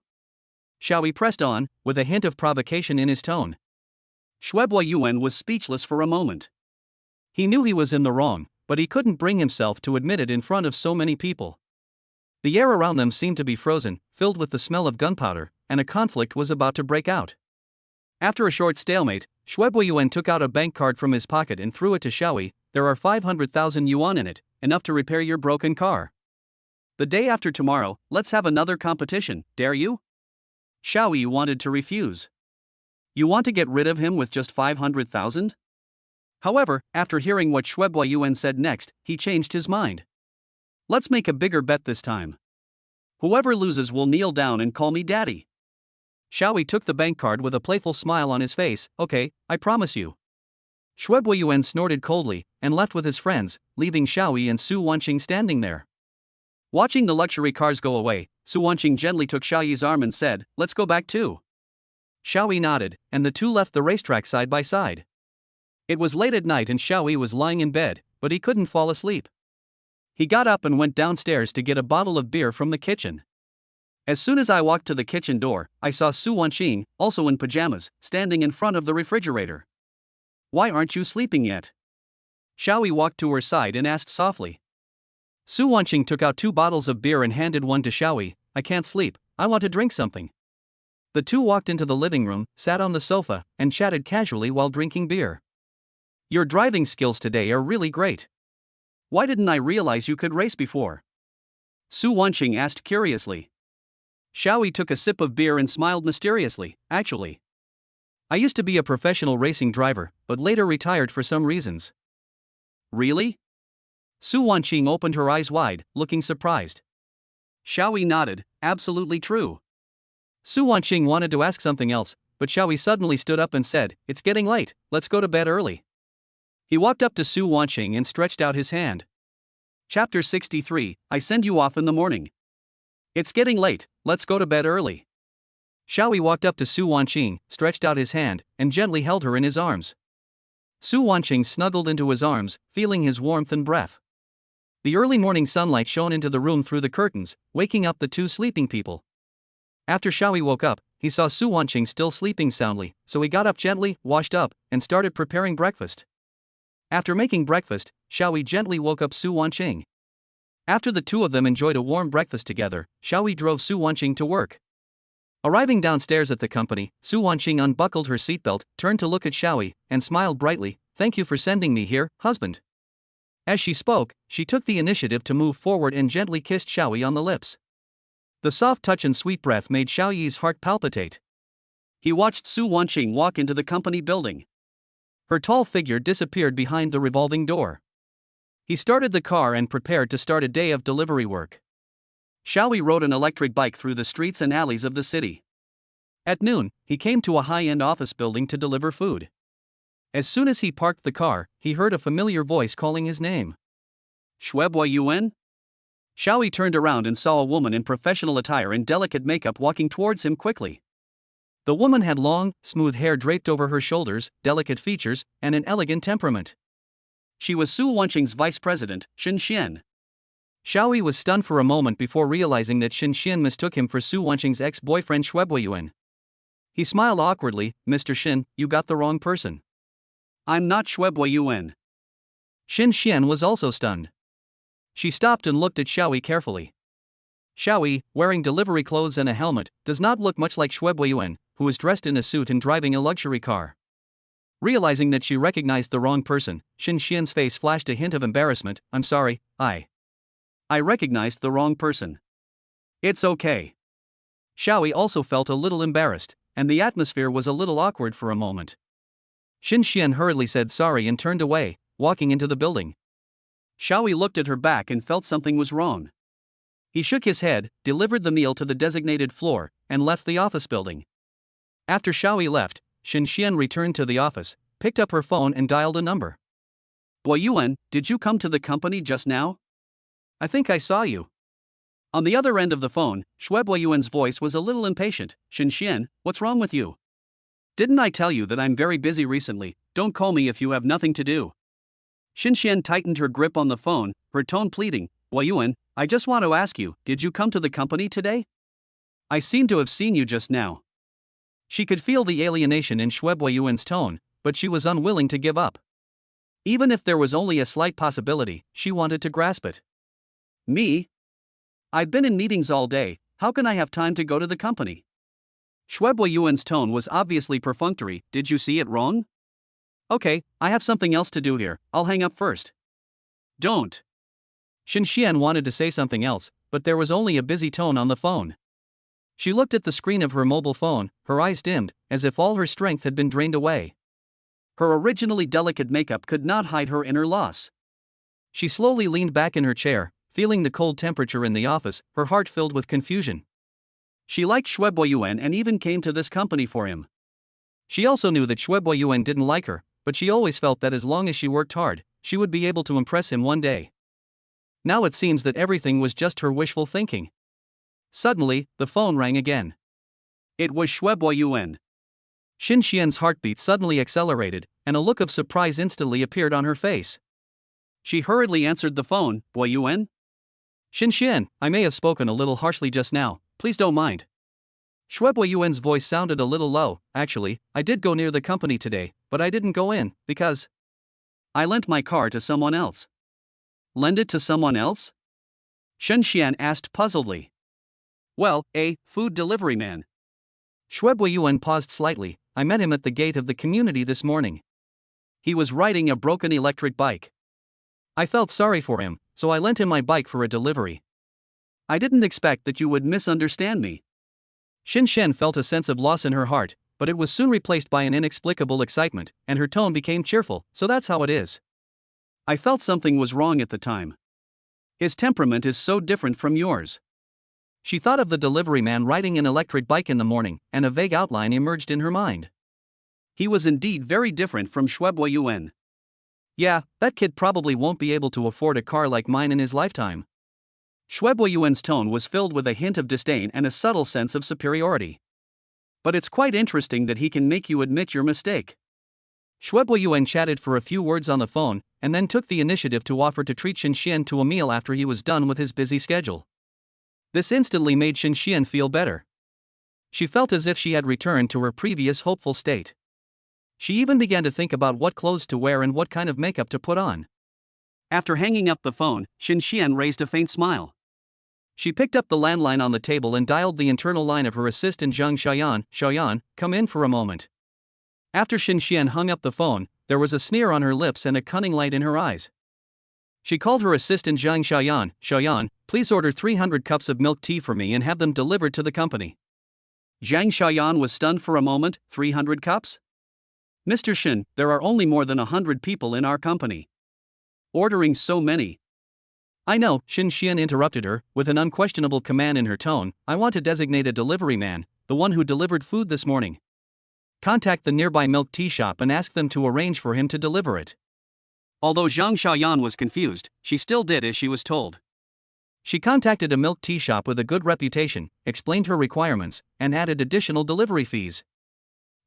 Xiaoyi pressed on, with a hint of provocation in his tone. Yuan was speechless for a moment. He knew he was in the wrong, but he couldn't bring himself to admit it in front of so many people. The air around them seemed to be frozen, filled with the smell of gunpowder, and a conflict was about to break out. After a short stalemate, Yuan took out a bank card from his pocket and threw it to Xiaoyi. There are 500,000 yuan in it, enough to repair your broken car. The day after tomorrow, let's have another competition, dare you? Xiaoyi wanted to refuse. You want to get rid of him with just 500,000? However, after hearing what Yuan said next, he changed his mind. Let's make a bigger bet this time. Whoever loses will kneel down and call me daddy. Xiaoyi took the bank card with a playful smile on his face. Okay, I promise you. Yuan snorted coldly and left with his friends, leaving Xiaoyi and Su Wanqing standing there. Watching the luxury cars go away, Su Wanqing gently took Xiaoyi's arm and said, "Let's go back too." Xiaoyi nodded, and the two left the racetrack side by side. It was late at night and Xiaoyi was lying in bed, but he couldn't fall asleep. He got up and went downstairs to get a bottle of beer from the kitchen. As soon as I walked to the kitchen door, I saw Su Wanqing, also in pajamas, standing in front of the refrigerator. "Why aren't you sleeping yet?" Xiaoyi walked to her side and asked softly. Su Wanqing took out 2 bottles of beer and handed one to Xiaoyi. "I can't sleep, I want to drink something." The two walked into the living room, sat on the sofa, and chatted casually while drinking beer. "Your driving skills today are really great. Why didn't I realize you could race before?" Su Wanqing asked curiously. Xiaoyi took a sip of beer and smiled mysteriously. "Actually, I used to be a professional racing driver, but later retired for some reasons." "Really?" Su Wanqing opened her eyes wide, looking surprised. Xiaoyi nodded. "Absolutely true." Su Wanqing wanted to ask something else, but Xiaoyi suddenly stood up and said, "It's getting late, let's go to bed early." He walked up to Su Wanqing and stretched out his hand. Chapter 63, I send you off in the morning. "It's getting late, let's go to bed early." Xiaoyi walked up to Su Wanqing, stretched out his hand, and gently held her in his arms. Su Wanqing snuggled into his arms, feeling his warmth and breath. The early morning sunlight shone into the room through the curtains, waking up the two sleeping people. After Xiaoyi woke up, he saw Su Wanqing still sleeping soundly, so he got up gently, washed up, and started preparing breakfast. After making breakfast, Xiaoyi gently woke up Su Wanqing. After the two of them enjoyed a warm breakfast together, Xiaoyi drove Su Wanqing to work. Arriving downstairs at the company, Su Wanqing unbuckled her seatbelt, turned to look at Xiaoyi, and smiled brightly. "Thank you for sending me here, husband." As she spoke, she took the initiative to move forward and gently kissed Xiaoyi on the lips. The soft touch and sweet breath made Xiaoyi's heart palpitate. He watched Su Wanqing walk into the company building. Her tall figure disappeared behind the revolving door. He started the car and prepared to start a day of delivery work. Xiaoyi rode an electric bike through the streets and alleys of the city. At noon, he came to a high-end office building to deliver food. As soon as he parked the car, he heard a familiar voice calling his name. Yuan? Xiaoyi turned around and saw a woman in professional attire and delicate makeup walking towards him quickly. The woman had long, smooth hair draped over her shoulders, delicate features, and an elegant temperament. She was Su Wanqing's vice president, Xian. Xiaoyi was stunned for a moment before realizing that Xian mistook him for Su Wanqing's ex-boyfriend Yuan. He smiled awkwardly. "Mr. Xin, you got the wrong person. I'm not Yuan." Xian was also stunned. She stopped and looked at Xiaoyi carefully. Xiaoyi, wearing delivery clothes and a helmet, does not look much like Yuan, who was dressed in a suit and driving a luxury car. Realizing that she recognized the wrong person, Xian's face flashed a hint of embarrassment. "I'm sorry, I recognized the wrong person." "It's okay." Xiaoyi also felt a little embarrassed, and the atmosphere was a little awkward for a moment. Xian hurriedly said sorry and turned away, walking into the building. Xiaoyi looked at her back and felt something was wrong. He shook his head, delivered the meal to the designated floor, and left the office building. After Xiaoyi left, Xian returned to the office, picked up her phone and dialed a number. "Yuan, did you come to the company just now? I think I saw you." On the other end of the phone, Yuan's voice was a little impatient. "Xian, what's wrong with you? Didn't I tell you that I'm very busy recently? Don't call me if you have nothing to do." Xinxian tightened her grip on the phone, her tone pleading. Yuan, I just want to ask you, did you come to the company today? I seem to have seen you just now. She could feel the alienation in Yuan's tone, but she was unwilling to give up. Even if there was only a slight possibility, she wanted to grasp it. Me? I've been in meetings all day, how can I have time to go to the company? Yuan's tone was obviously perfunctory. Did you see it wrong? Okay, I have something else to do here, I'll hang up first. Don't. Xinxian wanted to say something else, but there was only a busy tone on the phone. She looked at the screen of her mobile phone, her eyes dimmed, as if all her strength had been drained away. Her originally delicate makeup could not hide her inner loss. She slowly leaned back in her chair, feeling the cold temperature in the office, her heart filled with confusion. She liked Yuan and even came to this company for him. She also knew that Yuan didn't like her, but she always felt that as long as she worked hard, she would be able to impress him one day. Now it seems that everything was just her wishful thinking. Suddenly, the phone rang again. It was Yuan. Xinxian's heartbeat suddenly accelerated, and a look of surprise instantly appeared on her face. She hurriedly answered the phone. Yuan? Xinxian, I may have spoken a little harshly just now, please don't mind. Yuan's voice sounded a little low. Actually, I did go near the company today, but I didn't go in, because I lent my car to someone else. Lend it to someone else? Xinxian asked puzzledly. Well, a food delivery man. Yuan paused slightly. I met him at the gate of the community this morning. He was riding a broken electric bike. I felt sorry for him, so I lent him my bike for a delivery. I didn't expect that you would misunderstand me. Xinxian felt a sense of loss in her heart, but it was soon replaced by an inexplicable excitement, and her tone became cheerful. So that's how it is. I felt something was wrong at the time. His temperament is so different from yours. She thought of the delivery man riding an electric bike in the morning, and a vague outline emerged in her mind. He was indeed very different from Yuan. Yeah, that kid probably won't be able to afford a car like mine in his lifetime. Yuan's tone was filled with a hint of disdain and a subtle sense of superiority. But it's quite interesting that he can make you admit your mistake. Yuan chatted for a few words on the phone, and then took the initiative to offer to treat Xinxian to a meal after he was done with his busy schedule. This instantly made Xinxian feel better. She felt as if she had returned to her previous hopeful state. She even began to think about what clothes to wear and what kind of makeup to put on. After hanging up the phone, Xinxian raised a faint smile. She picked up the landline on the table and dialed the internal line of her assistant Zhang Xiaoyan. Xiaoyan, come in for a moment. After Xinxian hung up the phone, there was a sneer on her lips and a cunning light in her eyes. She called her assistant Zhang Xiaoyan. Xiaoyan, please order 300 cups of milk tea for me and have them delivered to the company. Zhang Xiaoyan was stunned for a moment. 300 cups? Mr. Shin, there are only more than 100 people in our company. Ordering so many. I know, Xinxian interrupted her, with an unquestionable command in her tone. I want to designate a delivery man, the one who delivered food this morning. Contact the nearby milk tea shop and ask them to arrange for him to deliver it. Although Zhang Xiaoyan was confused, she still did as she was told. She contacted a milk tea shop with a good reputation, explained her requirements, and added additional delivery fees.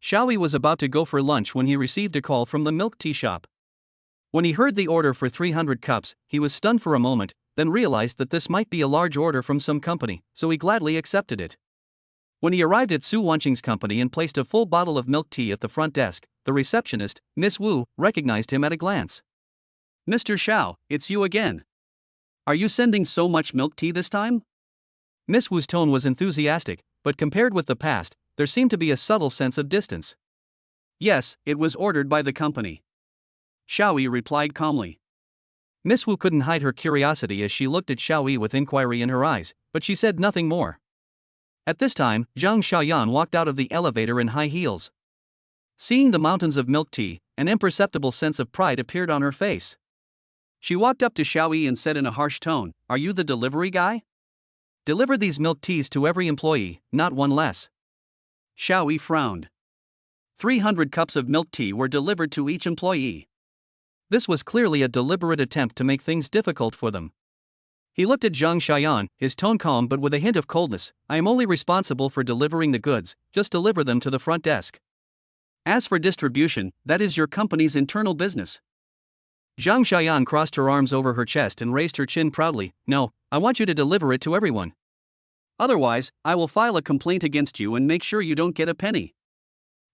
Xiaoyi was about to go for lunch when he received a call from the milk tea shop. When he heard the order for 300 cups, he was stunned for a moment, then realized that this might be a large order from some company, so he gladly accepted it. When he arrived at Su Wanqing's company and placed a full bottle of milk tea at the front desk, the receptionist, Miss Wu, recognized him at a glance. Mr. Xiao, it's you again. Are you sending so much milk tea this time? Miss Wu's tone was enthusiastic, but compared with the past, there seemed to be a subtle sense of distance. Yes, it was ordered by the company. Xiaoyi replied calmly. Miss Wu couldn't hide her curiosity as she looked at Xiaoyi with inquiry in her eyes, but she said nothing more. At this time, Zhang Xiaoyan walked out of the elevator in high heels. Seeing the mountains of milk tea, an imperceptible sense of pride appeared on her face. She walked up to Xiaoyi and said in a harsh tone, "Are you the delivery guy? Deliver these milk teas to every employee, not one less." Xiaoyi frowned. 300 cups of milk tea were delivered to each employee. This was clearly a deliberate attempt to make things difficult for them. He looked at Zhang Xiaoyan, his tone calm but with a hint of coldness. I am only responsible for delivering the goods, just deliver them to the front desk. As for distribution, that is your company's internal business. Zhang Xiaoyan crossed her arms over her chest and raised her chin proudly. No, I want you to deliver it to everyone. Otherwise, I will file a complaint against you and make sure you don't get a penny.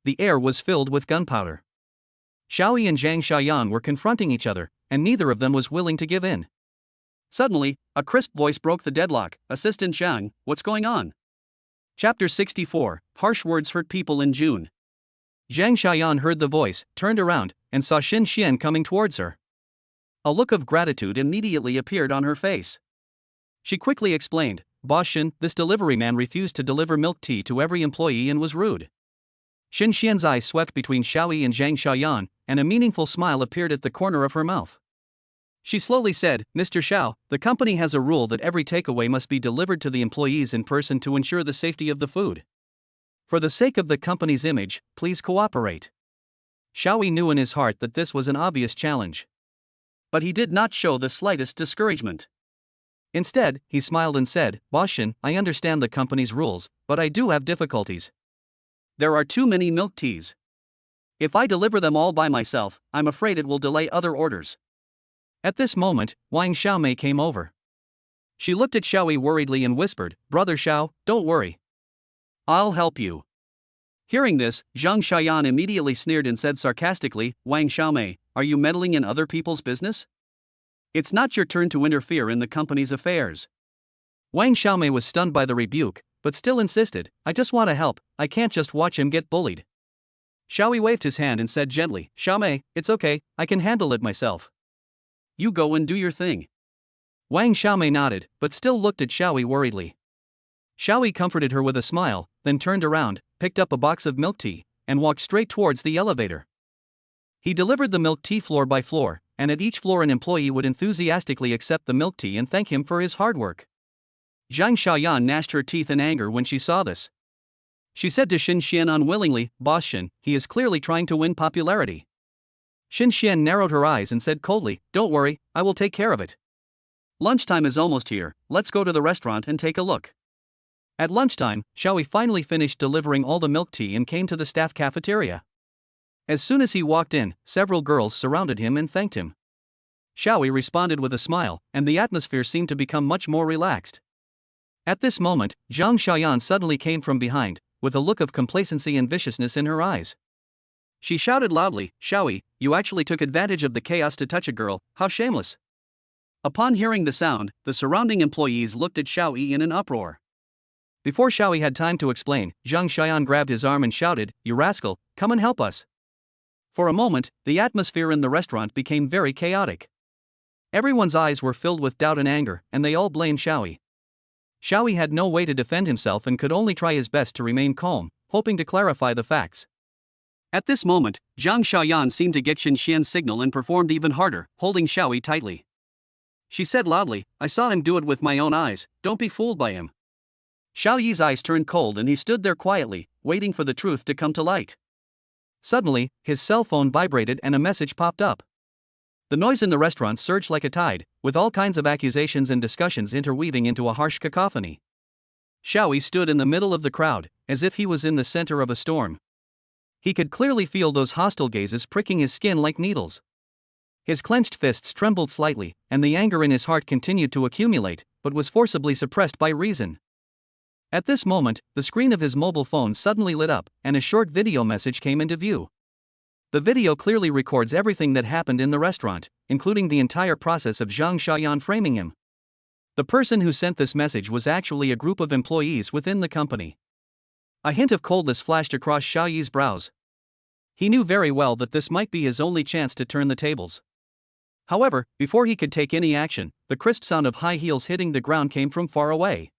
The air was filled with gunpowder. Xiaoyi and Zhang Xiaoyan were confronting each other, and neither of them was willing to give in. Suddenly, a crisp voice broke the deadlock. Assistant Zhang, what's going on? Chapter 64, Harsh Words Hurt People in June. Zhang Xiaoyan heard the voice, turned around, and saw Xin Xian coming towards her. A look of gratitude immediately appeared on her face. She quickly explained, Boss Xin, this delivery man refused to deliver milk tea to every employee and was rude. Xin Xian's eyes swept between Xiaoyi and Zhang Xiaoyan, and a meaningful smile appeared at the corner of her mouth. She slowly said, Mr. Xiao, the company has a rule that every takeaway must be delivered to the employees in person to ensure the safety of the food. For the sake of the company's image, please cooperate. Xiaoyi knew in his heart that this was an obvious challenge. But he did not show the slightest discouragement. Instead, he smiled and said, Boss Xin, I understand the company's rules, but I do have difficulties. There are too many milk teas. If I deliver them all by myself, I'm afraid it will delay other orders. At this moment, Wang Xiaomei came over. She looked at Xiaoyi worriedly and whispered, Brother Xiao, don't worry. I'll help you. Hearing this, Zhang Xiaoyan immediately sneered and said sarcastically, Wang Xiaomei, are you meddling in other people's business? It's not your turn to interfere in the company's affairs. Wang Xiaomei was stunned by the rebuke, but still insisted, I just want to help, I can't just watch him get bullied. Xiaoyi waved his hand and said gently, Xiaomei, it's okay, I can handle it myself. You go and do your thing. Wang Xiaomei nodded, but still looked at Xiaoyi worriedly. Xiaoyi comforted her with a smile, then turned around, picked up a box of milk tea, and walked straight towards the elevator. He delivered the milk tea floor by floor, and at each floor an employee would enthusiastically accept the milk tea and thank him for his hard work. Zhang Xiaoyan gnashed her teeth in anger when she saw this. She said to Xin Xian unwillingly, Boss Xin, he is clearly trying to win popularity. Xin Xian narrowed her eyes and said coldly, Don't worry, I will take care of it. Lunchtime is almost here, let's go to the restaurant and take a look. At lunchtime, Xiaoyi finally finished delivering all the milk tea and came to the staff cafeteria. As soon as he walked in, several girls surrounded him and thanked him. Xiaoyi responded with a smile, and the atmosphere seemed to become much more relaxed. At this moment, Zhang Xiaoyan suddenly came from behind, with a look of complacency and viciousness in her eyes. She shouted loudly, Xiaoyi, you actually took advantage of the chaos to touch a girl, how shameless. Upon hearing the sound, the surrounding employees looked at Xiaoyi in an uproar. Before Xiaoyi had time to explain, Zhang Xiaoyan grabbed his arm and shouted, You rascal, come and help us. For a moment, the atmosphere in the restaurant became very chaotic. Everyone's eyes were filled with doubt and anger, and they all blamed Xiaoyi. Xiaoyi had no way to defend himself and could only try his best to remain calm, hoping to clarify the facts. At this moment, Zhang Xiaoyan seemed to get Xin Xian's signal and performed even harder, holding Xiaoyi tightly. She said loudly, I saw him do it with my own eyes, don't be fooled by him. Xiaoyi's eyes turned cold and he stood there quietly, waiting for the truth to come to light. Suddenly, his cell phone vibrated and a message popped up. The noise in the restaurant surged like a tide, with all kinds of accusations and discussions interweaving into a harsh cacophony. Xiaoyi stood in the middle of the crowd, as if he was in the center of a storm. He could clearly feel those hostile gazes pricking his skin like needles. His clenched fists trembled slightly, and the anger in his heart continued to accumulate, but was forcibly suppressed by reason. At this moment, the screen of his mobile phone suddenly lit up, and a short video message came into view. The video clearly records everything that happened in the restaurant, including the entire process of Zhang Xiaoyan framing him. The person who sent this message was actually a group of employees within the company. A hint of coldness flashed across Xiaoyi's brows. He knew very well that this might be his only chance to turn the tables. However, before he could take any action, the crisp sound of high heels hitting the ground came from far away.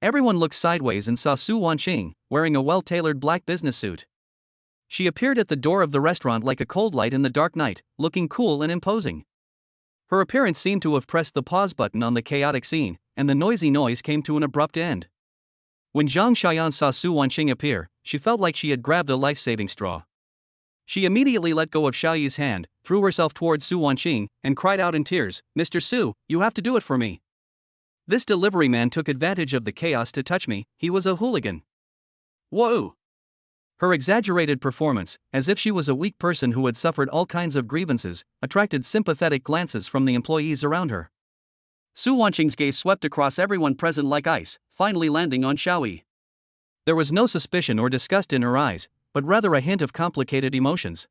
Everyone looked sideways and saw Su Wanqing, wearing a well-tailored black business suit. She appeared at the door of the restaurant like a cold light in the dark night, looking cool and imposing. Her appearance seemed to have pressed the pause button on the chaotic scene, and the noisy noise came to an abrupt end. When Zhang Xiaoyan saw Su Wanqing appear, she felt like she had grabbed a life-saving straw. She immediately let go of Xiaoyi's hand, threw herself towards Su Wanqing, and cried out in tears, Mr. Su, you have to do it for me. This delivery man took advantage of the chaos to touch me, he was a hooligan. Whoa! Her exaggerated performance, as if she was a weak person who had suffered all kinds of grievances, attracted sympathetic glances from the employees around her. Su Wanqing's gaze swept across everyone present like ice, finally landing on Xiaoyi. There was no suspicion or disgust in her eyes, but rather a hint of complicated emotions.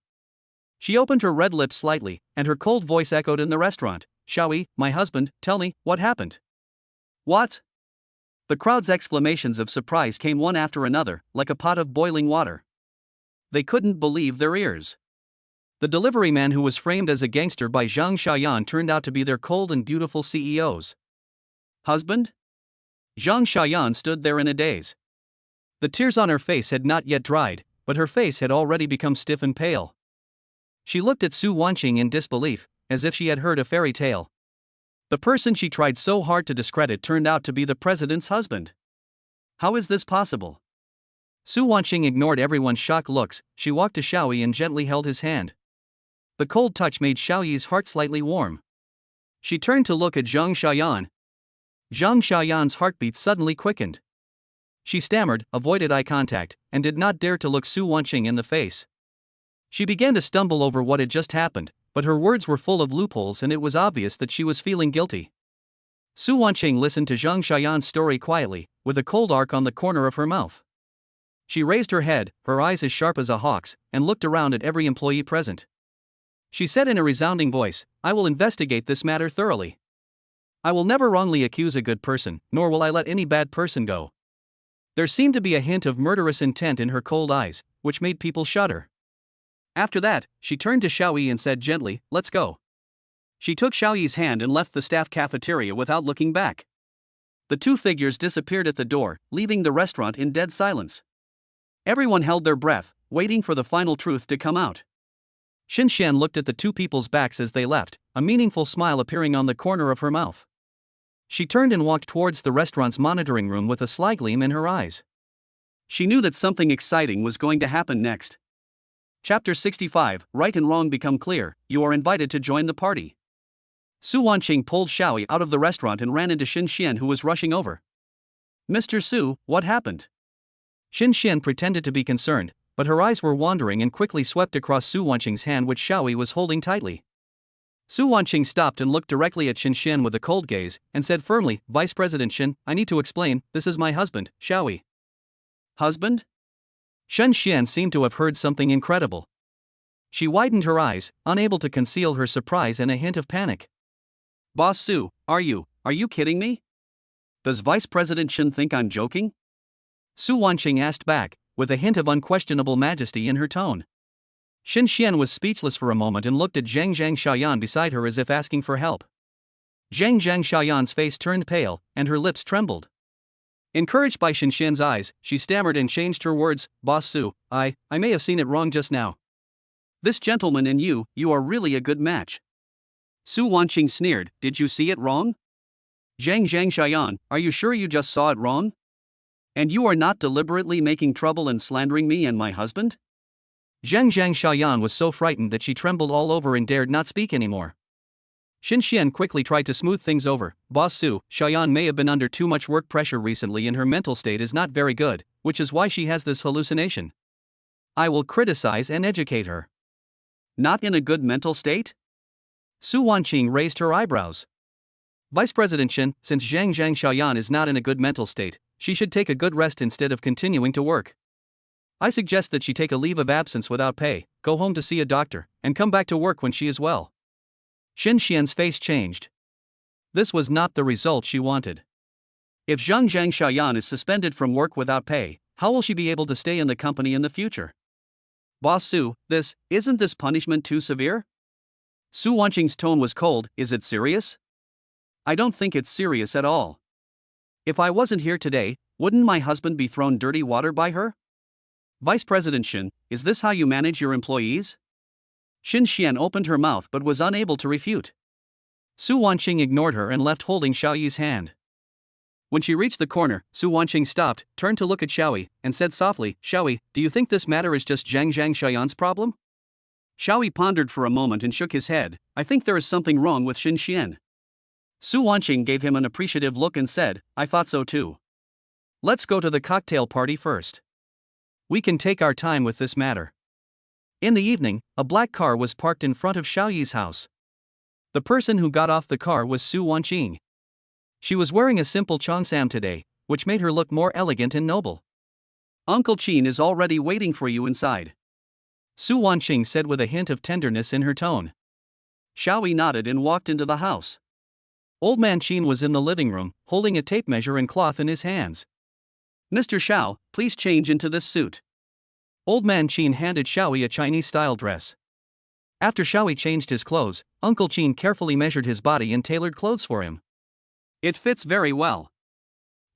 She opened her red lips slightly, and her cold voice echoed in the restaurant. "Xiaoyi, my husband, tell me, what happened?" "What?" The crowd's exclamations of surprise came one after another, like a pot of boiling water. They couldn't believe their ears. The delivery man who was framed as a gangster by Zhang Xiaoyan turned out to be their cold and beautiful CEO's husband? Zhang Xiaoyan stood there in a daze. The tears on her face had not yet dried, but her face had already become stiff and pale. She looked at Su Wanqing in disbelief, as if she had heard a fairy tale. The person she tried so hard to discredit turned out to be the president's husband. How is this possible? Su Wanqing ignored everyone's shocked looks. She walked to Xiaoyi and gently held his hand. The cold touch made Xiaoyi's heart slightly warm. She turned to look at Zhang Xiaoyan. Zhang Xiaoyan's heartbeat suddenly quickened. She stammered, avoided eye contact, and did not dare to look Su Wanqing in the face. She began to stumble over what had just happened, but her words were full of loopholes and it was obvious that she was feeling guilty. Su Wanqing listened to Zhang Xiaoyan's story quietly, with a cold arc on the corner of her mouth. She raised her head, her eyes as sharp as a hawk's, and looked around at every employee present. She said in a resounding voice, "I will investigate this matter thoroughly. I will never wrongly accuse a good person, nor will I let any bad person go." There seemed to be a hint of murderous intent in her cold eyes, which made people shudder. After that, she turned to Xiaoyi and said gently, "Let's go." She took Xiaoyi's hand and left the staff cafeteria without looking back. The two figures disappeared at the door, leaving the restaurant in dead silence. Everyone held their breath, waiting for the final truth to come out. Xinxian looked at the two people's backs as they left, a meaningful smile appearing on the corner of her mouth. She turned and walked towards the restaurant's monitoring room with a sly gleam in her eyes. She knew that something exciting was going to happen next. Chapter 65, Right and Wrong Become Clear. You are invited to join the party. Su Wanqing pulled Xiaoyi out of the restaurant and ran into Xinxian, who was rushing over. "Mr. Su, what happened?" Xinxian pretended to be concerned, but her eyes were wandering and quickly swept across Su Wanqing's hand, which Xiaoyi was holding tightly. Su Wanqing stopped and looked directly at Xinxian with a cold gaze, and said firmly, "Vice President Xin, I need to explain, this is my husband, Xiaoyi." "Husband?" Xinxian seemed to have heard something incredible. She widened her eyes, unable to conceal her surprise and a hint of panic. "Boss Su, are you kidding me? Does Vice President Xin think I'm joking?" Su Wanqing asked back, with a hint of unquestionable majesty in her tone. Xinxian was speechless for a moment and looked at Zhang Xiaoyan beside her as if asking for help. Zhang Xiaoyan's face turned pale, and her lips trembled. Encouraged by Xinxian's eyes, she stammered and changed her words, "Boss Su, I may have seen it wrong just now. This gentleman and you are really a good match." Su Wanqing sneered, "Did you see it wrong? Zhang Xiaoyan, are you sure you just saw it wrong? And you are not deliberately making trouble and slandering me and my husband?" Zhang Xiaoyan was so frightened that she trembled all over and dared not speak anymore. Xinxian quickly tried to smooth things over. "Boss Su, Xiaoyan may have been under too much work pressure recently and her mental state is not very good, which is why she has this hallucination. I will criticize and educate her." "Not in a good mental state?" Su Wanqing raised her eyebrows. "Vice President Xin, since Zhang Xiaoyan is not in a good mental state, she should take a good rest instead of continuing to work. I suggest that she take a leave of absence without pay, go home to see a doctor, and come back to work when she is well." Xinxian's face changed. This was not the result she wanted. If Zhang Xiaoyan is suspended from work without pay, how will she be able to stay in the company in the future? "Boss Su, isn't this punishment too severe?" Su Wanqing's tone was cold. "Is it serious?" "I don't think it's serious at all. If I wasn't here today, wouldn't my husband be thrown dirty water by her? Vice President Xin, is this how you manage your employees?" Xinxian opened her mouth but was unable to refute. Su Wanqing ignored her and left holding Xiaoyi's hand. When she reached the corner, Su Wanqing stopped, turned to look at Xiaoyi, and said softly, "Xiaoyi, do you think this matter is just Zhang Xiaoyan's problem?" Xiaoyi pondered for a moment and shook his head. "I think there is something wrong with Xinxian." Su Wanqing gave him an appreciative look and said, "I thought so too. Let's go to the cocktail party first." We can take our time with this matter. In the evening, a black car was parked in front of Xiaoyi's house. The person who got off the car was Su Wanqing. She was wearing a simple cheongsam today, which made her look more elegant and noble. Uncle Qin is already waiting for you inside, Su Wanqing said with a hint of tenderness in her tone. Xiaoyi nodded and walked into the house. Old man Qin was in the living room, holding a tape measure and cloth in his hands. Mr. Xiao, please change into this suit. Old man Qin handed Xiaoyi a Chinese-style dress. After Xiaoyi changed his clothes, Uncle Qin carefully measured his body and tailored clothes for him. It fits very well.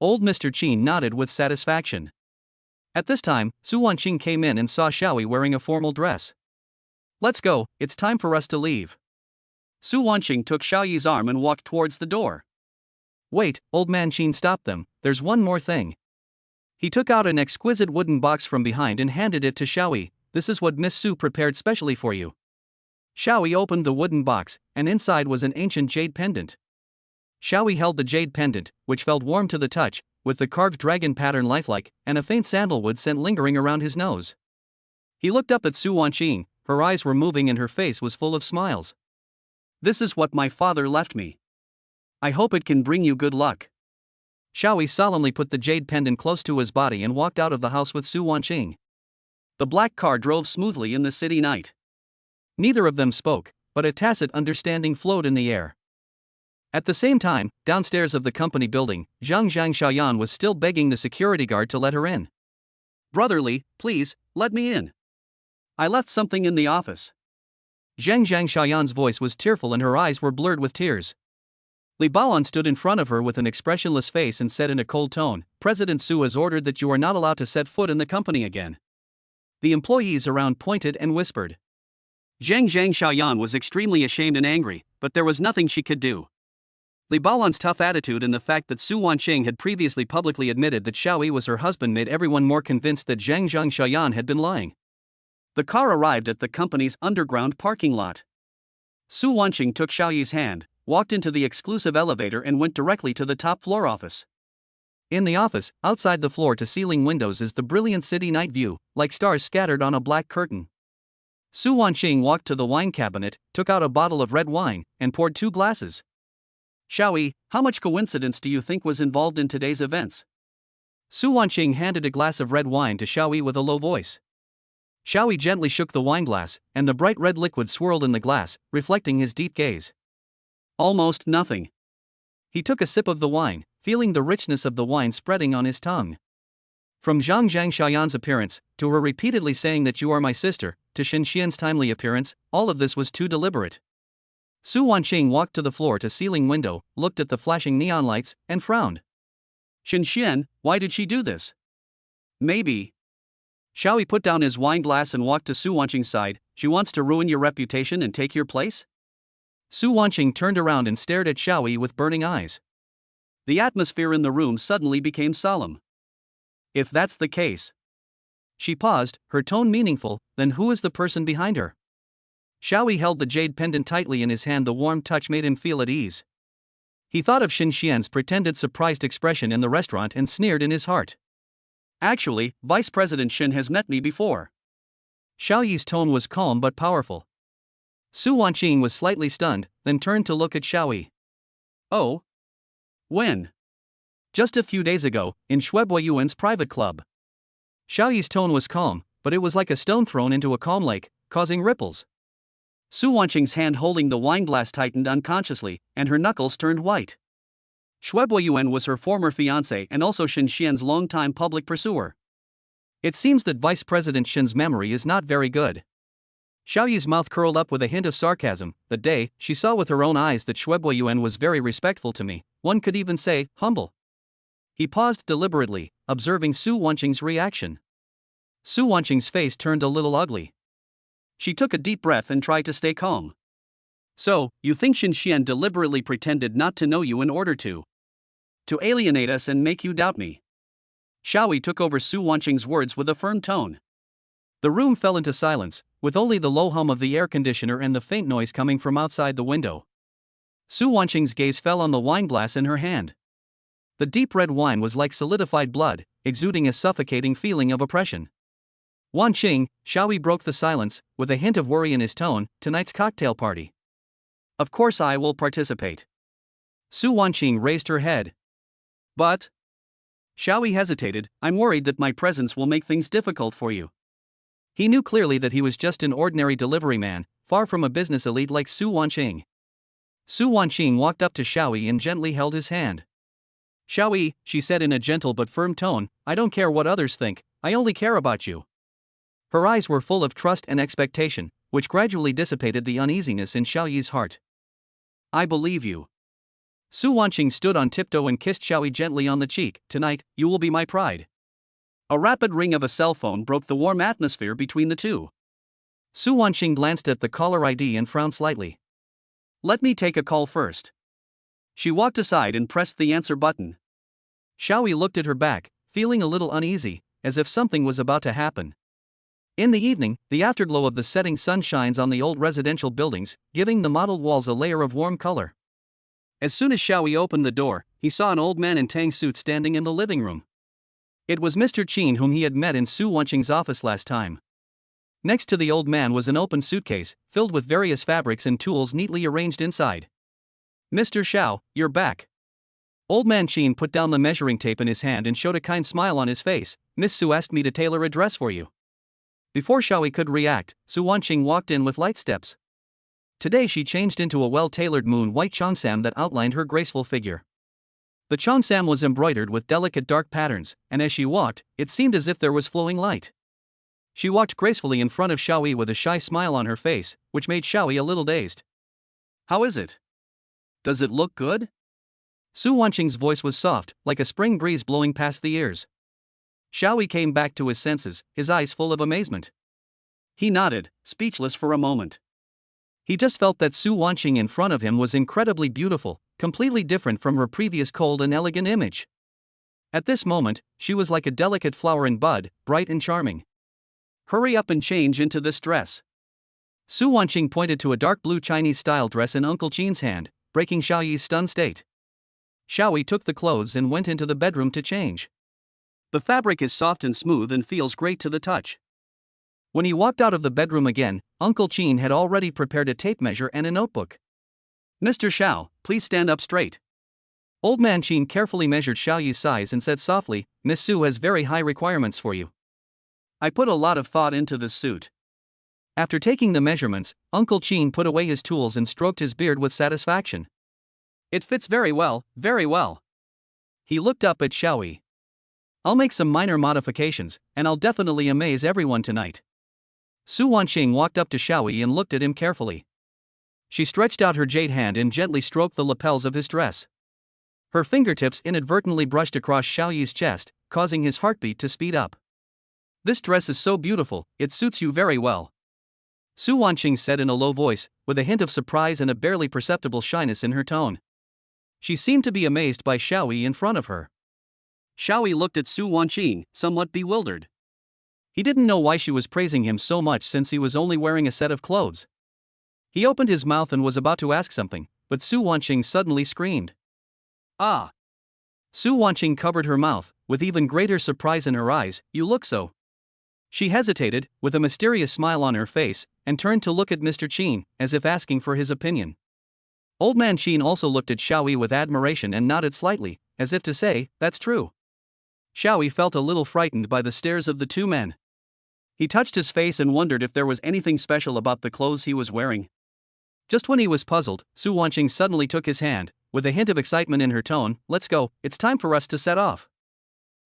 Old Mr. Qin nodded with satisfaction. At this time, Su Wanqing came in and saw Xiaoyi wearing a formal dress. Let's go, it's time for us to leave. Su Wanqing took Xiaoyi's arm and walked towards the door. Wait, old man Qin stopped them, there's one more thing. He took out an exquisite wooden box from behind and handed it to Xiaoyi. This is what Miss Su prepared specially for you. Xiaoyi opened the wooden box, and inside was an ancient jade pendant. Xiaoyi held the jade pendant, which felt warm to the touch, with the carved dragon pattern lifelike, and a faint sandalwood scent lingering around his nose. He looked up at Su Wanqing, her eyes were moving and her face was full of smiles. This is what my father left me. I hope it can bring you good luck. Xiaoyi solemnly put the jade pendant close to his body and walked out of the house with Su Wanqing. The black car drove smoothly in the city night. Neither of them spoke, but a tacit understanding flowed in the air. At the same time, downstairs of the company building, Zhang Xiaoyan was still begging the security guard to let her in. Brotherly, please, let me in. I left something in the office. Zhang Xiaoyan's voice was tearful and her eyes were blurred with tears. Li Baoan stood in front of her with an expressionless face and said in a cold tone, President Su has ordered that you are not allowed to set foot in the company again. The employees around pointed and whispered. Zhang Xiaoyan was extremely ashamed and angry, but there was nothing she could do. Li Baoan's tough attitude and the fact that Su Wanqing had previously publicly admitted that Xiaoyi was her husband made everyone more convinced that Zhang Xiaoyan had been lying. The car arrived at the company's underground parking lot. Su Wanqing took Xiaoyi's hand, walked into the exclusive elevator and went directly to the top floor office. In the office, outside the floor-to-ceiling windows is the brilliant city night view, like stars scattered on a black curtain. Su Wanqing walked to the wine cabinet, took out a bottle of red wine, and poured 2 glasses. Xiaoyi, how much coincidence do you think was involved in today's events? Su Wanqing handed a glass of red wine to Xiaoyi with a low voice. Xiaoyi gently shook the wine glass, and the bright red liquid swirled in the glass, reflecting his deep gaze. Almost nothing. He took a sip of the wine, feeling the richness of the wine spreading on his tongue. From Zhang Xiaoyan's appearance, to her repeatedly saying that you are my sister, to Xinxian's timely appearance, all of this was too deliberate. Su Wanqing walked to the floor-to-ceiling window, looked at the flashing neon lights, and frowned. Xinxian, why did she do this? Maybe. Xiaoyi put down his wine glass and walked to Su Wanqing's side. She wants to ruin your reputation and take your place? Su Wanqing turned around and stared at Xiaoyi with burning eyes. The atmosphere in the room suddenly became solemn. If that's the case. She paused, her tone meaningful, then who is the person behind her? Xiaoyi held the jade pendant tightly in his hand. The warm touch made him feel at ease. He thought of Xinxian's pretended surprised expression in the restaurant and sneered in his heart. Actually, Vice President Xin has met me before. Xiaoyi's tone was calm but powerful. Su Wanqing was slightly stunned, then turned to look at Xiaoyi. Oh? When? Just a few days ago, in Yuan's private club. Xiaoyi's tone was calm, but it was like a stone thrown into a calm lake, causing ripples. Su Wanqing's hand holding the wine glass tightened unconsciously, and her knuckles turned white. Yuan was her former fiancé and also Xinxian's longtime public pursuer. It seems that Vice President Xin's memory is not very good. Xiaoyi's mouth curled up with a hint of sarcasm. That day, she saw with her own eyes that Yuan was very respectful to me, one could even say, humble. He paused deliberately, observing Su Wanqing's reaction. Su Wanqing's face turned a little ugly. She took a deep breath and tried to stay calm. So, you think Xinxian deliberately pretended not to know you in order to alienate us and make you doubt me? Xiaoyi took over Su Wanqing's words with a firm tone. The room fell into silence, with only the low hum of the air conditioner and the faint noise coming from outside the window. Su Wanqing's gaze fell on the wine glass in her hand. The deep red wine was like solidified blood, exuding a suffocating feeling of oppression. Wan Qing, Xiaoyi broke the silence, with a hint of worry in his tone, tonight's cocktail party. Of course I will participate. Su Wanqing raised her head. But... Xiaoyi hesitated, I'm worried that my presence will make things difficult for you. He knew clearly that he was just an ordinary delivery man, far from a business elite like Su Wanqing. Su Wanqing walked up to Xiaoyi and gently held his hand. Xiaoyi, she said in a gentle but firm tone, I don't care what others think, I only care about you. Her eyes were full of trust and expectation, which gradually dissipated the uneasiness in Xiaoyi's heart. I believe you. Su Wanqing stood on tiptoe and kissed Xiaoyi gently on the cheek. Tonight, you will be my pride. A rapid ring of a cell phone broke the warm atmosphere between the two. Su Wanqing glanced at the caller ID and frowned slightly. Let me take a call first. She walked aside and pressed the answer button. Xiaoyi looked at her back, feeling a little uneasy, as if something was about to happen. In the evening, the afterglow of the setting sun shines on the old residential buildings, giving the mottled walls a layer of warm color. As soon as Xiaoyi opened the door, he saw an old man in tang suit standing in the living room. It was Mr. Qin whom he had met in Su Wanqing's office last time. Next to the old man was an open suitcase, filled with various fabrics and tools neatly arranged inside. Mr. Xiao, you're back. Old man Qin put down the measuring tape in his hand and showed a kind smile on his face. Miss Su asked me to tailor a dress for you. Before Xiaoyi could react, Su Wanqing walked in with light steps. Today she changed into a well-tailored moon-white cheongsam that outlined her graceful figure. The cheongsam was embroidered with delicate dark patterns, and as she walked, it seemed as if there was flowing light. She walked gracefully in front of Xiaoyi with a shy smile on her face, which made Xiaoyi a little dazed. How is it? Does it look good? Su Wanqing's voice was soft, like a spring breeze blowing past the ears. Xiaoyi came back to his senses, his eyes full of amazement. He nodded, speechless for a moment. He just felt that Su Wanqing in front of him was incredibly beautiful, completely different from her previous cold and elegant image. At this moment, she was like a delicate flower in bud, bright and charming. Hurry up and change into this dress. Su Wanqing pointed to a dark blue Chinese-style dress in Uncle Qin's hand, breaking Xiaoyi's stunned state. Xiaoyi took the clothes and went into the bedroom to change. The fabric is soft and smooth and feels great to the touch. When he walked out of the bedroom again, Uncle Qin had already prepared a tape measure and a notebook. Mr. Xiao, please stand up straight. Old man Qin carefully measured Xiaoyi's size and said softly, Miss Su has very high requirements for you. I put a lot of thought into this suit. After taking the measurements, Uncle Qin put away his tools and stroked his beard with satisfaction. It fits very well, very well. He looked up at Xiaoyi. I'll make some minor modifications, and I'll definitely amaze everyone tonight. Su Wanqing walked up to Xiaoyi and looked at him carefully. She stretched out her jade hand and gently stroked the lapels of his dress. Her fingertips inadvertently brushed across Xiaoyi's chest, causing his heartbeat to speed up. This dress is so beautiful, it suits you very well. Su Wanqing said in a low voice, with a hint of surprise and a barely perceptible shyness in her tone. She seemed to be amazed by Xiaoyi in front of her. Xiaoyi looked at Su Wanqing, somewhat bewildered. He didn't know why she was praising him so much since he was only wearing a set of clothes. He opened his mouth and was about to ask something, but Su Wanqing suddenly screamed. Ah! Su Wanqing covered her mouth, with even greater surprise in her eyes. You look so. She hesitated, with a mysterious smile on her face, and turned to look at Mr. Qin, as if asking for his opinion. Old man Qin also looked at Xiaoyi with admiration and nodded slightly, as if to say, that's true. Xiaoyi felt a little frightened by the stares of the two men. He touched his face and wondered if there was anything special about the clothes he was wearing. Just when he was puzzled, Su Wanqing suddenly took his hand, with a hint of excitement in her tone. Let's go, it's time for us to set off.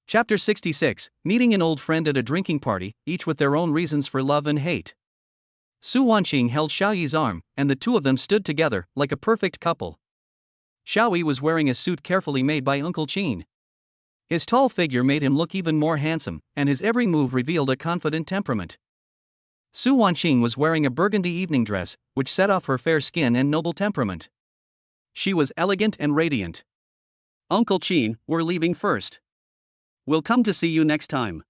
Chapter 66, Meeting an Old Friend at a Drinking Party, each with their own reasons for love and hate. Su Wanqing held Xiaoyi's arm, and the two of them stood together, like a perfect couple. Xiaoyi was wearing a suit carefully made by Uncle Qin. His tall figure made him look even more handsome, and his every move revealed a confident temperament. Su Wanqing was wearing a burgundy evening dress, which set off her fair skin and noble temperament. She was elegant and radiant. Uncle Qin, we're leaving first. We'll come to see you next time.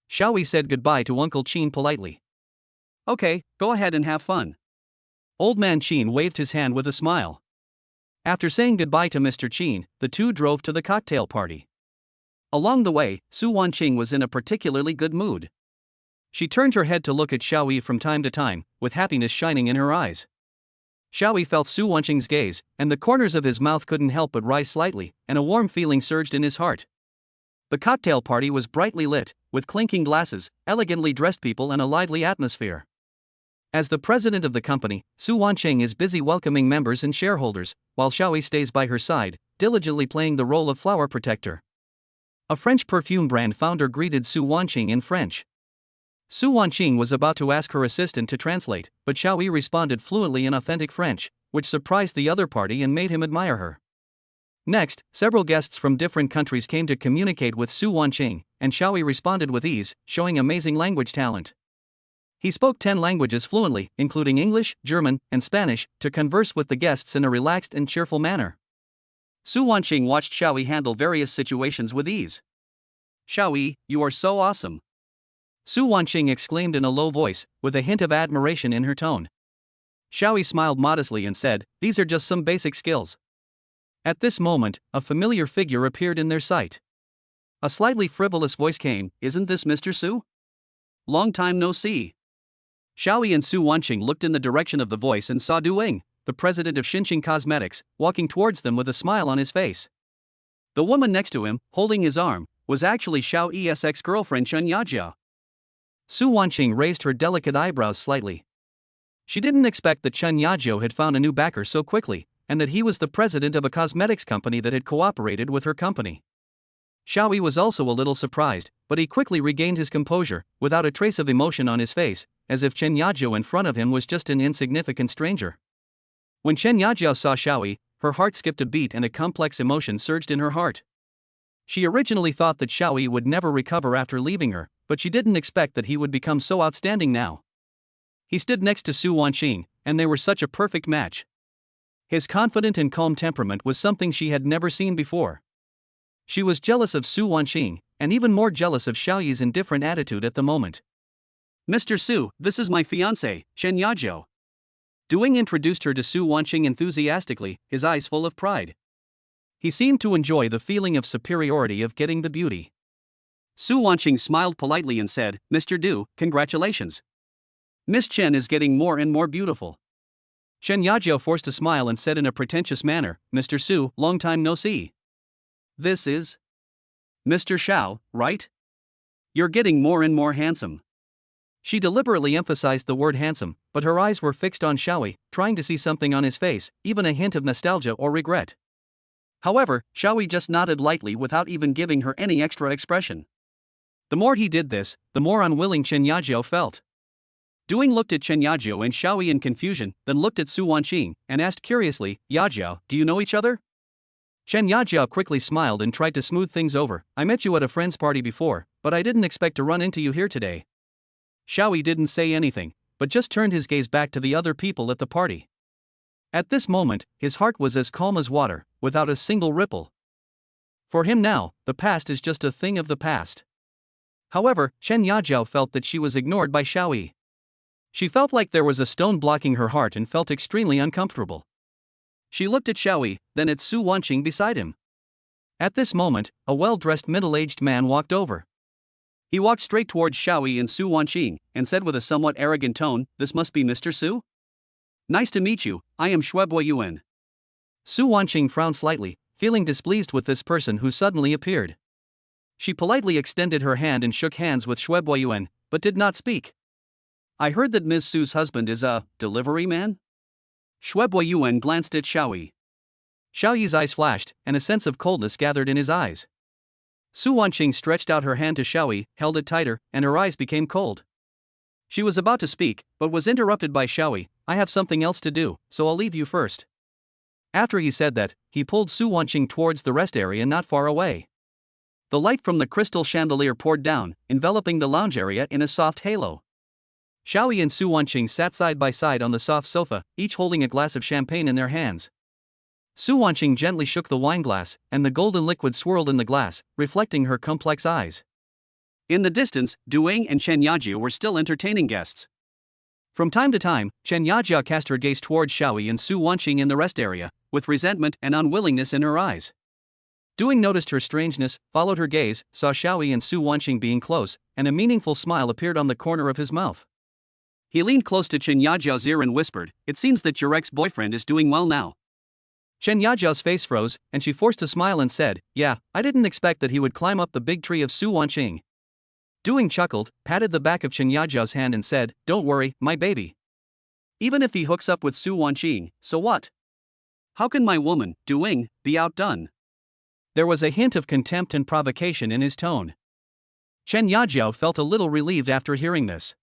Xiaoyi said goodbye to Uncle Qin politely. Okay, go ahead and have fun. Old man Qin waved his hand with a smile. After saying goodbye to Mr. Qin, the two drove to the cocktail party. Along the way, Su Wanqing was in a particularly good mood. She turned her head to look at Xiao Yi from time to time, with happiness shining in her eyes. Xiao Yi felt Su Wanqing's gaze, and the corners of his mouth couldn't help but rise slightly, and a warm feeling surged in his heart. The cocktail party was brightly lit, with clinking glasses, elegantly dressed people and a lively atmosphere. As the president of the company, Su Wanqing is busy welcoming members and shareholders, while Xiao Yi stays by her side, diligently playing the role of flower protector. A French perfume brand founder greeted Su Wanqing in French. Su Wanqing was about to ask her assistant to translate, but Xiao Yi responded fluently in authentic French, which surprised the other party and made him admire her. Next, several guests from different countries came to communicate with Su Wanqing, and Xiao Yi responded with ease, showing amazing language talent. He spoke 10 languages fluently, including English, German, and Spanish, to converse with the guests in a relaxed and cheerful manner. Su Wanqing watched Xiao Yi handle various situations with ease. "Xiao Yi, you are so awesome!" Su Wanqing exclaimed in a low voice, with a hint of admiration in her tone. Xiao Yi smiled modestly and said, "These are just some basic skills." At this moment, a familiar figure appeared in their sight. A slightly frivolous voice came, "Isn't this Mr. Su? Long time no see." Xiao Yi and Su Wanqing looked in the direction of the voice and saw Du Ying, the president of Xinqing Cosmetics, walking towards them with a smile on his face. The woman next to him, holding his arm, was actually Xiao Yi's ex-girlfriend Chen Yajiao. Su Wanqing raised her delicate eyebrows slightly. She didn't expect that Chen Yajiao had found a new backer so quickly, and that he was the president of a cosmetics company that had cooperated with her company. Xiao Yi was also a little surprised, but he quickly regained his composure, without a trace of emotion on his face, as if Chen Yajiao in front of him was just an insignificant stranger. When Chen Yajiao saw Xiao Yi, her heart skipped a beat and a complex emotion surged in her heart. She originally thought that Xiao Yi would never recover after leaving her, but she didn't expect that he would become so outstanding now. He stood next to Su Wanqing, and they were such a perfect match. His confident and calm temperament was something she had never seen before. She was jealous of Su Wanqing, and even more jealous of Xiao Yi's indifferent attitude at the moment. "Mr. Su, this is my fiancée, Chen Yajiao." Du Ying introduced her to Su Wanqing enthusiastically, his eyes full of pride. He seemed to enjoy the feeling of superiority of getting the beauty. Su Wanqing smiled politely and said, "Mr. Du, congratulations. Miss Chen is getting more and more beautiful." Chen Yajiao forced a smile and said in a pretentious manner, "Mr. Su, long time no see. This is Mr. Xiao, right? You're getting more and more handsome." She deliberately emphasized the word handsome, but her eyes were fixed on Xiao Yi, trying to see something on his face, even a hint of nostalgia or regret. However, Xiao Yi just nodded lightly without even giving her any extra expression. The more he did this, the more unwilling Chen Yajiao felt. Du Ying looked at Chen Yajiao and Xiao Yi in confusion, then looked at Su Wanqing, and asked curiously, "Yajiao, do you know each other?" Chen Yajiao quickly smiled and tried to smooth things over. "I met you at a friend's party before, but I didn't expect to run into you here today." Xiao Yi didn't say anything, but just turned his gaze back to the other people at the party. At this moment, his heart was as calm as water, without a single ripple. For him now, the past is just a thing of the past. However, Chen Yajiao felt that she was ignored by Xiao Yi. She felt like there was a stone blocking her heart and felt extremely uncomfortable. She looked at Xiao Yi, then at Su Wanqing beside him. At this moment, a well-dressed middle-aged man walked over. He walked straight towards Xiao Yi and Su Wanqing, and said with a somewhat arrogant tone, "This must be Mr. Su? Nice to meet you, I am Shuebo Yuan." Su Wanqing frowned slightly, feeling displeased with this person who suddenly appeared. She politely extended her hand and shook hands with Shuebo Yuan, but did not speak. "I heard that Ms. Su's husband is a delivery man?" Shuebo Yuan glanced at Xiao Yi. Xiao Yi's eyes flashed, and a sense of coldness gathered in his eyes. Su Wanqing stretched out her hand to Xiao Yi, held it tighter, and her eyes became cold. She was about to speak, but was interrupted by Xiao Yi. "I have something else to do, so I'll leave you first." After he said that, he pulled Su Wanqing towards the rest area not far away. The light from the crystal chandelier poured down, enveloping the lounge area in a soft halo. Xiao Yi and Su Wanqing sat side by side on the soft sofa, each holding a glass of champagne in their hands. Su Wanqing gently shook the wine glass, and the golden liquid swirled in the glass, reflecting her complex eyes. In the distance, Du Ying and Chen Yajiao were still entertaining guests. From time to time, Chen Yajiao cast her gaze towards Xiao Yi and Su Wanqing in the rest area, with resentment and unwillingness in her eyes. Duing noticed her strangeness, followed her gaze, saw Xiaoyi and Su Wanqing being close, and a meaningful smile appeared on the corner of his mouth. He leaned close to Chen Yajiao's ear and whispered, "It seems that your ex-boyfriend is doing well now." Chen Yajiao's face froze, and she forced a smile and said, "Yeah, I didn't expect that he would climb up the big tree of Su Wanqing." Duing chuckled, patted the back of Chen Yajiao's hand and said, "Don't worry, my baby. Even if he hooks up with Su Wanqing, so what? How can my woman, Duing, be outdone?" There was a hint of contempt and provocation in his tone. Chen Yajiao felt a little relieved after hearing this.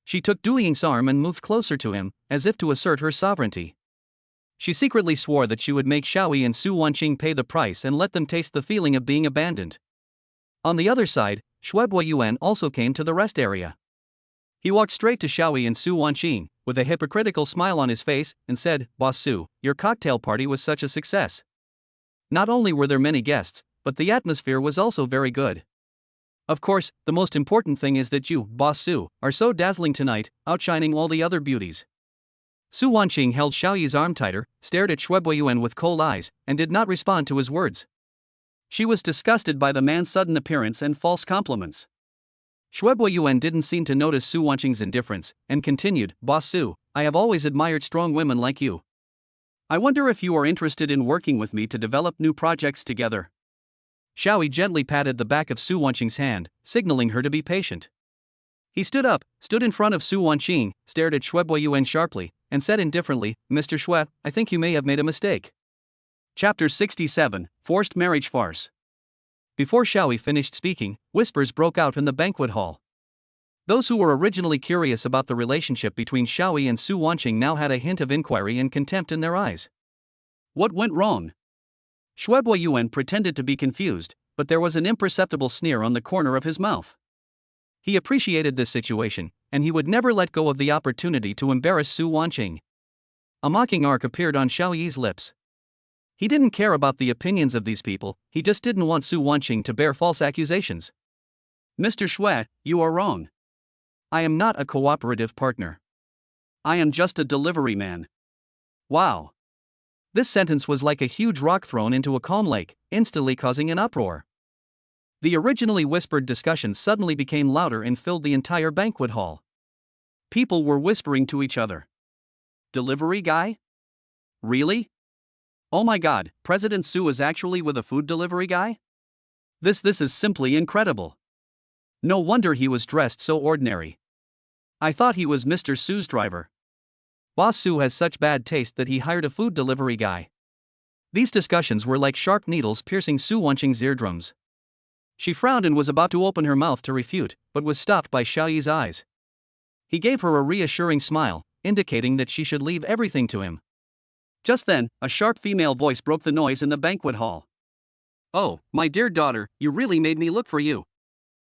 She took Duing's arm and moved closer to him, as if to assert her sovereignty. She secretly swore that she would make Xiaoyi and Su Wanqing pay the price and let them taste the feeling of being abandoned. On the other side, Shuebuo Yuan also came to the rest area. He walked straight to Xiaoyi and Su Wanqing, with a hypocritical smile on his face, and said, "Boss Su, your cocktail party was such a success. Not only were there many guests, but the atmosphere was also very good. Of course, the most important thing is that you, Boss Su, are so dazzling tonight, outshining all the other beauties." Su Wanqing held Xiaoyi's arm tighter, stared at Shuebuo Yuan with cold eyes, and did not respond to his words. She was disgusted by the man's sudden appearance and false compliments. Shuebuo Yuan didn't seem to notice Su Wanqing's indifference, and continued, "Boss Su, I have always admired strong women like you. I wonder if you are interested in working with me to develop new projects together." Xiaoyi gently patted the back of Su Wanqing's hand, signaling her to be patient. He stood up, stood in front of Su Wanqing, stared at Shuebuo Yuan sharply, and said indifferently, "Mr. Xue, I think you may have made a mistake." Chapter 67, Forced Marriage Farce. Before Xiaoyi finished speaking, whispers broke out in the banquet hall. Those who were originally curious about the relationship between Xiaoyi and Su Wanqing now had a hint of inquiry and contempt in their eyes. What went wrong? Shuebuo Yuan pretended to be confused, but there was an imperceptible sneer on the corner of his mouth. He appreciated this situation, and he would never let go of the opportunity to embarrass Su Wanqing. A mocking arc appeared on Xiaoyi's lips. He didn't care about the opinions of these people, he just didn't want Su Wanqing to bear false accusations. "Mr. Xue, you are wrong. I am not a cooperative partner. I am just a delivery man." Wow. This sentence was like a huge rock thrown into a calm lake, instantly causing an uproar. The originally whispered discussions suddenly became louder and filled the entire banquet hall. People were whispering to each other. "Delivery guy? Really? Oh my god, President Su is actually with a food delivery guy? This is simply incredible. No wonder he was dressed so ordinary. I thought he was Mr. Su's driver. Boss Su has such bad taste that he hired a food delivery guy." These discussions were like sharp needles piercing Su Wanqing's eardrums. She frowned and was about to open her mouth to refute, but was stopped by Xiaoyi's eyes. He gave her a reassuring smile, indicating that she should leave everything to him. Just then, a sharp female voice broke the noise in the banquet hall. "Oh, my dear daughter, you really made me look for you."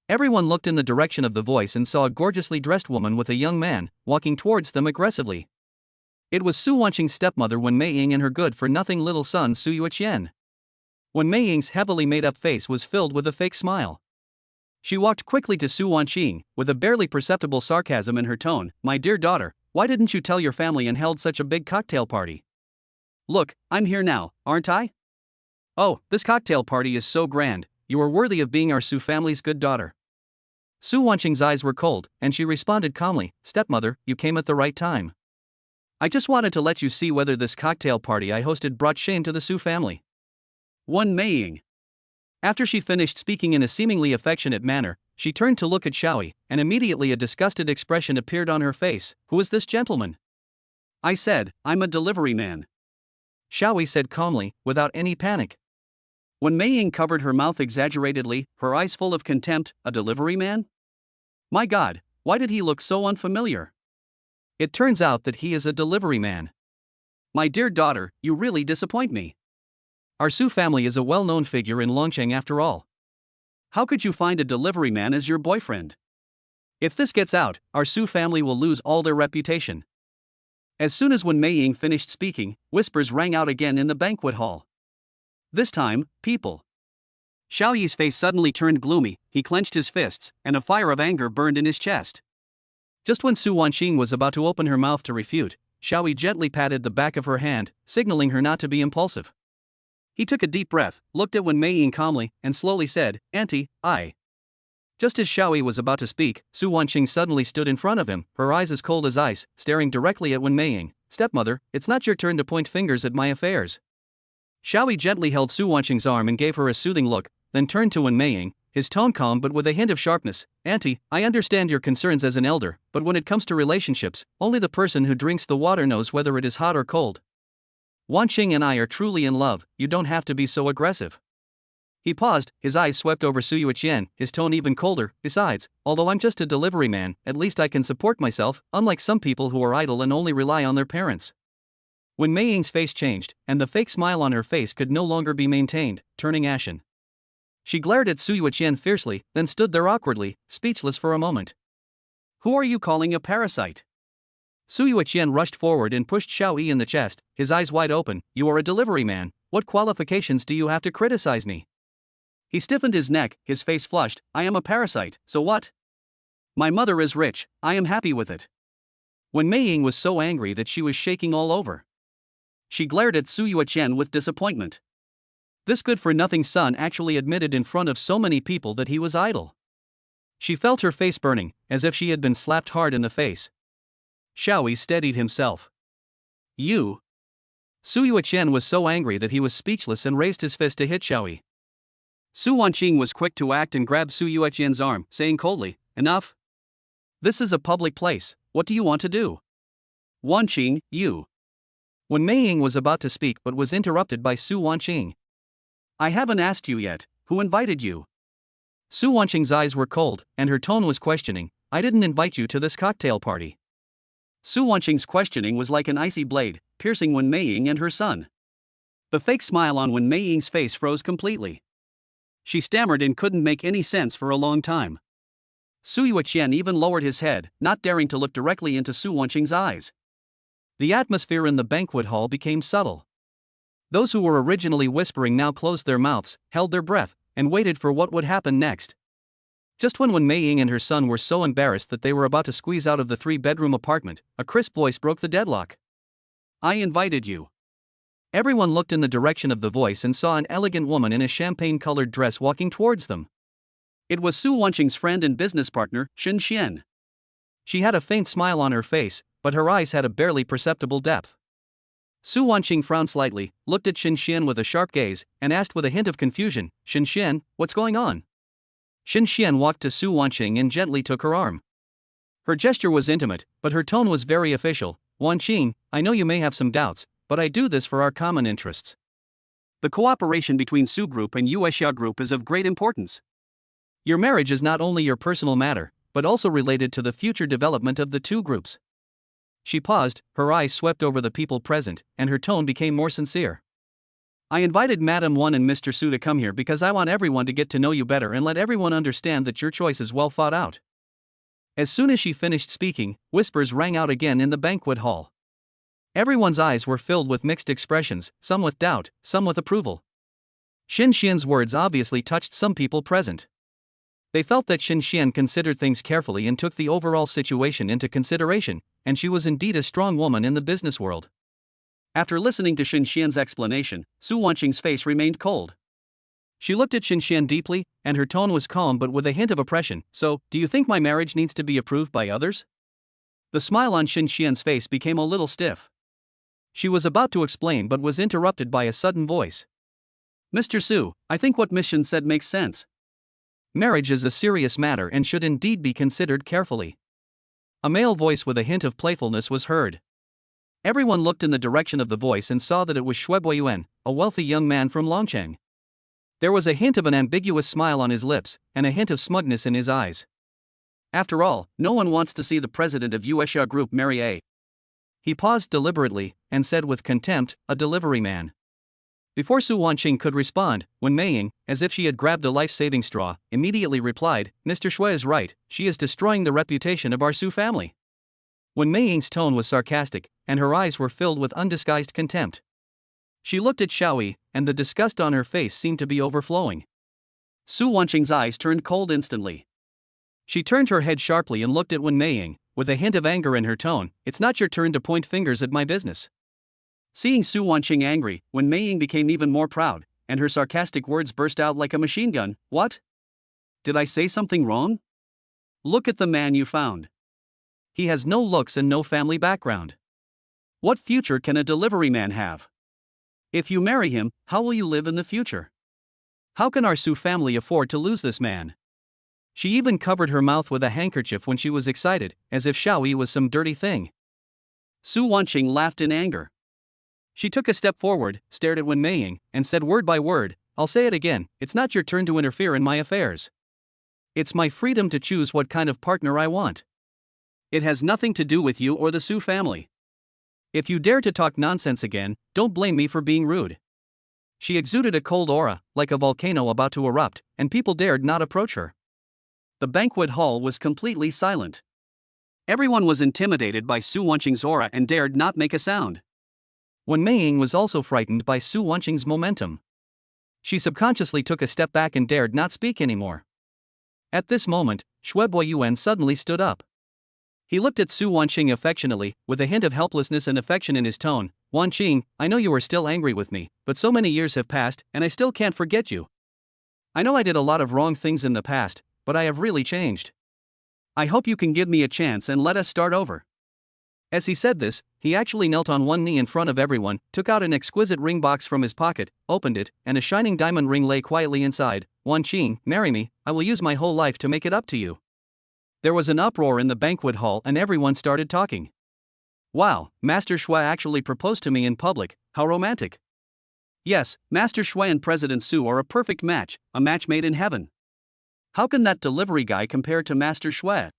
Everyone looked in the direction of the voice and saw a gorgeously dressed woman with a young man, walking towards them aggressively. It was Su Wanqing's stepmother Wen Meiying and her good-for-nothing little son Su Yuqian. Wen Meiying's heavily made-up face was filled with a fake smile. She walked quickly to Su Wanqing, with a barely perceptible sarcasm in her tone. "My dear daughter, why didn't you tell your family and held such a big cocktail party? Look, I'm here now, aren't I? Oh, this cocktail party is so grand, you are worthy of being our Su family's good daughter." Su Wanqing's eyes were cold, and she responded calmly, "Stepmother, you came at the right time. I just wanted to let you see whether this cocktail party I hosted brought shame to the Su family." Wen Meiying. After she finished speaking in a seemingly affectionate manner, she turned to look at Xiaoyi, and immediately a disgusted expression appeared on her face. "Who is this gentleman?" "I said, I'm a delivery man," Xiaoyi said calmly, without any panic. Wen Meiying covered her mouth exaggeratedly, her eyes full of contempt. "A delivery man? My god, why did he look so unfamiliar? It turns out that he is a delivery man. My dear daughter, you really disappoint me. Our Su family is a well-known figure in Longcheng after all. How could you find a delivery man as your boyfriend? If this gets out, our Su family will lose all their reputation." As soon as Wen Meiying finished speaking, whispers rang out again in the banquet hall. This time, people. Xiaoyi's face suddenly turned gloomy, he clenched his fists, and a fire of anger burned in his chest. Just when Su Wanqing was about to open her mouth to refute, Xiaoyi gently patted the back of her hand, signaling her not to be impulsive. He took a deep breath, looked at Wen Meiying calmly, and slowly said, "Auntie, I." Just as Xiaoyi was about to speak, Su Wanqing suddenly stood in front of him, her eyes as cold as ice, staring directly at Wen Meiying. "Stepmother, it's not your turn to point fingers at my affairs." Xiaoyi gently held Su Wanqing's arm and gave her a soothing look, then turned to Wen Meiying, his tone calm but with a hint of sharpness. "Auntie, I understand your concerns as an elder, but when it comes to relationships, only the person who drinks the water knows whether it is hot or cold. Wanqing and I are truly in love, you don't have to be so aggressive." He paused, his eyes swept over Su Yuqian, his tone even colder. "Besides, although I'm just a delivery man, at least I can support myself, unlike some people who are idle and only rely on their parents." When Mei Ying's face changed, and the fake smile on her face could no longer be maintained, turning ashen. She glared at Su Yuqian fiercely, then stood there awkwardly, speechless for a moment. "Who are you calling a parasite?" Su Yuqian rushed forward and pushed Xiao Yi in the chest, his eyes wide open. "You are a delivery man, what qualifications do you have to criticize me?" He stiffened his neck, his face flushed. "I am a parasite, so what? My mother is rich, I am happy with it." When Mei Ying was so angry that she was shaking all over. She glared at Su Yuqian with disappointment. This good-for-nothing son actually admitted in front of so many people that he was idle. She felt her face burning, as if she had been slapped hard in the face. Xiaoyi steadied himself. "You." Su Yuqian was so angry that he was speechless and raised his fist to hit Xiaoyi. Su Wanqing was quick to act and grabbed Su Yuqian's arm, saying coldly, "Enough. This is a public place, what do you want to do?" "Wanqing, you." When Mei Ying was about to speak but was interrupted by Su Wanqing. "I haven't asked you yet, who invited you?" Su Wanqing's eyes were cold, and her tone was questioning. "I didn't invite you to this cocktail party." Su Wanqing's questioning was like an icy blade, piercing Wen Meiying and her son. The fake smile on Wen Meiying's face froze completely. She stammered and couldn't make any sense for a long time. Su Yuqian even lowered his head, not daring to look directly into Su Wanqing's eyes. The atmosphere in the banquet hall became subtle. Those who were originally whispering now closed their mouths, held their breath, and waited for what would happen next. Just when Wen Meiying and her son were so embarrassed that they were about to squeeze out of the three-bedroom apartment, a crisp voice broke the deadlock. "I invited you." Everyone looked in the direction of the voice and saw an elegant woman in a champagne-colored dress walking towards them. It was Su Wanqing's friend and business partner, Xin Xian. She had a faint smile on her face, but her eyes had a barely perceptible depth. Su Wanqing frowned slightly, looked at Xin Xian with a sharp gaze, and asked with a hint of confusion, "Xin Xian, what's going on?" Xin Xian walked to Su Wanqing and gently took her arm. Her gesture was intimate, but her tone was very official. "Wanqing, I know you may have some doubts, but I do this for our common interests. The cooperation between Su Group and Yuexia Group is of great importance. Your marriage is not only your personal matter, but also related to the future development of the two groups." She paused, her eyes swept over the people present, and her tone became more sincere. "I invited Madam Wan and Mr. Su to come here because I want everyone to get to know you better and let everyone understand that your choice is well thought out." As soon as she finished speaking, whispers rang out again in the banquet hall. Everyone's eyes were filled with mixed expressions, some with doubt, some with approval. Xin Xian's words obviously touched some people present. They felt that Xin Xian considered things carefully and took the overall situation into consideration, and she was indeed a strong woman in the business world. After listening to Xin Xian's explanation, Su Wanqing's face remained cold. She looked at Xin Xian deeply, and her tone was calm but with a hint of oppression. "So, do you think my marriage needs to be approved by others?" The smile on Xin Xian's face became a little stiff. She was about to explain but was interrupted by a sudden voice. "Mr. Su, I think what Miss Xin said makes sense. Marriage is a serious matter and should indeed be considered carefully." A male voice with a hint of playfulness was heard. Everyone looked in the direction of the voice and saw that it was Shui Yuan, a wealthy young man from Longcheng. There was a hint of an ambiguous smile on his lips, and a hint of smugness in his eyes. After all, no one wants to see the president of Yuexia Group marry a. He paused deliberately, and said with contempt, "A delivery man." Before Su Wanqing could respond, Wen Meiying, as if she had grabbed a life-saving straw, immediately replied, "Mr. Shui is right, she is destroying the reputation of our Su family." Wen Meiying's tone was sarcastic, and her eyes were filled with undisguised contempt. She looked at Xiaoyi, and the disgust on her face seemed to be overflowing. Su Wanqing's eyes turned cold instantly. She turned her head sharply and looked at Wen Meiying, with a hint of anger in her tone. "It's not your turn to point fingers at my business." Seeing Su Wanqing angry, Wen Meiying became even more proud, and her sarcastic words burst out like a machine gun. What? Did I say something wrong? Look at the man you found. He has no looks and no family background. What future can a delivery man have? If you marry him, how will you live in the future? How can our Sue family afford to lose this man? She even covered her mouth with a handkerchief when she was excited, as if Xiaoyi was some dirty thing. Su Wanqing laughed in anger. She took a step forward, stared at Wen Meiying, and said word by word, "I'll say it again, it's not your turn to interfere in my affairs. It's my freedom to choose what kind of partner I want. It has nothing to do with you or the Su family. If you dare to talk nonsense again, don't blame me for being rude." She exuded a cold aura, like a volcano about to erupt, and people dared not approach her. The banquet hall was completely silent. Everyone was intimidated by Su Wanqing's aura and dared not make a sound. Wen Meiying was also frightened by Su Wanqing's momentum. She subconsciously took a step back and dared not speak anymore. At this moment, Xue Boyuan suddenly stood up. He looked at Su Wanqing affectionately, with a hint of helplessness and affection in his tone. "Wanqing, I know you are still angry with me, but so many years have passed, and I still can't forget you. I know I did a lot of wrong things in the past, but I have really changed. I hope you can give me a chance and let us start over." As he said this, he actually knelt on one knee in front of everyone, took out an exquisite ring box from his pocket, opened it, and a shining diamond ring lay quietly inside. "Wanqing, marry me, I will use my whole life to make it up to you." There was an uproar in the banquet hall and everyone started talking. "Wow, Master Xue actually proposed to me in public, how romantic." "Yes, Master Xue and President Su are a perfect match, a match made in heaven. How can that delivery guy compare to Master Xue?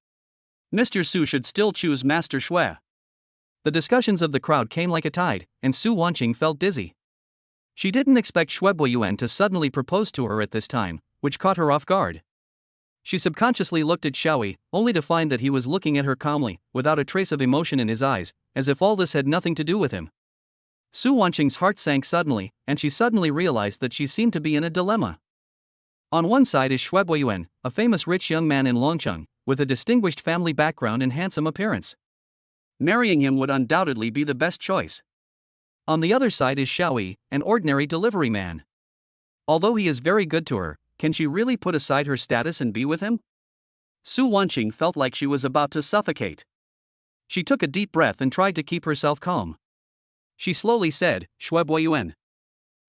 Mr. Su should still choose Master Xue." The discussions of the crowd came like a tide, and Su Wanqing felt dizzy. She didn't expect Xue Boyuan to suddenly propose to her at this time, which caught her off guard. She subconsciously looked at Xiaoyi, only to find that he was looking at her calmly, without a trace of emotion in his eyes, as if all this had nothing to do with him. Su Wanqing's heart sank suddenly, and she suddenly realized that she seemed to be in a dilemma. On one side is Xue Boyuan, a famous rich young man in Longcheng, with a distinguished family background and handsome appearance. Marrying him would undoubtedly be the best choice. On the other side is Xiaoyi, an ordinary delivery man. Although he is very good to her, can she really put aside her status and be with him? Su Wanqing felt like she was about to suffocate. She took a deep breath and tried to keep herself calm. She slowly said, "Xue Boyuan."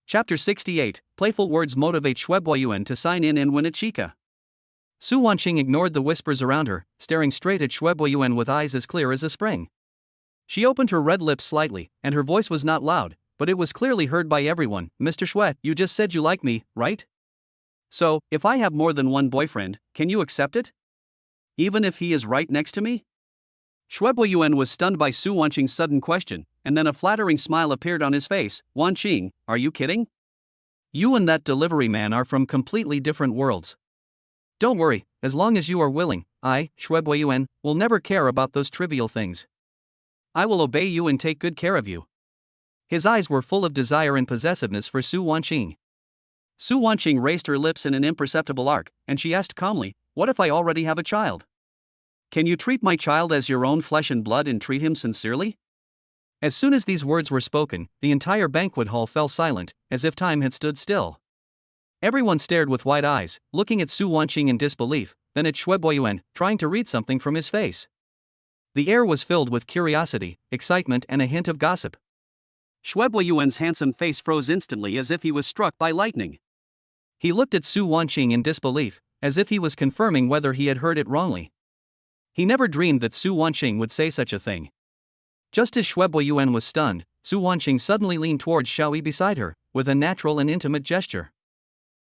Chapter 68, Playful Words Motivate Xue Boyuan to Sign in and Win a Chica. Su Wanqing ignored the whispers around her, staring straight at Xue Boyuan with eyes as clear as a spring. She opened her red lips slightly, and her voice was not loud, but it was clearly heard by everyone. "Mr. Xue, you just said you like me, right? So, if I have more than one boyfriend, can you accept it? Even if he is right next to me?" Xue Boyuan was stunned by Su Wanqing's sudden question, and then a flattering smile appeared on his face. "Wanqing, are you kidding? You and that delivery man are from completely different worlds. Don't worry, as long as you are willing, I, Xue Boyuan, will never care about those trivial things. I will obey you and take good care of you." His eyes were full of desire and possessiveness for Su Wanqing. Su Wanqing raised her lips in an imperceptible arc, and she asked calmly, "What if I already have a child? Can you treat my child as your own flesh and blood and treat him sincerely?" As soon as these words were spoken, the entire banquet hall fell silent, as if time had stood still. Everyone stared with wide eyes, looking at Su Wanqing in disbelief, then at Xue Boyuan, trying to read something from his face. The air was filled with curiosity, excitement and a hint of gossip. Xue Boyuan's handsome face froze instantly as if he was struck by lightning. He looked at Su Wanqing in disbelief, as if he was confirming whether he had heard it wrongly. He never dreamed that Su Wanqing would say such a thing. Just as Xue Boyuan was stunned, Su Wanqing suddenly leaned towards Xiaoyi beside her, with a natural and intimate gesture.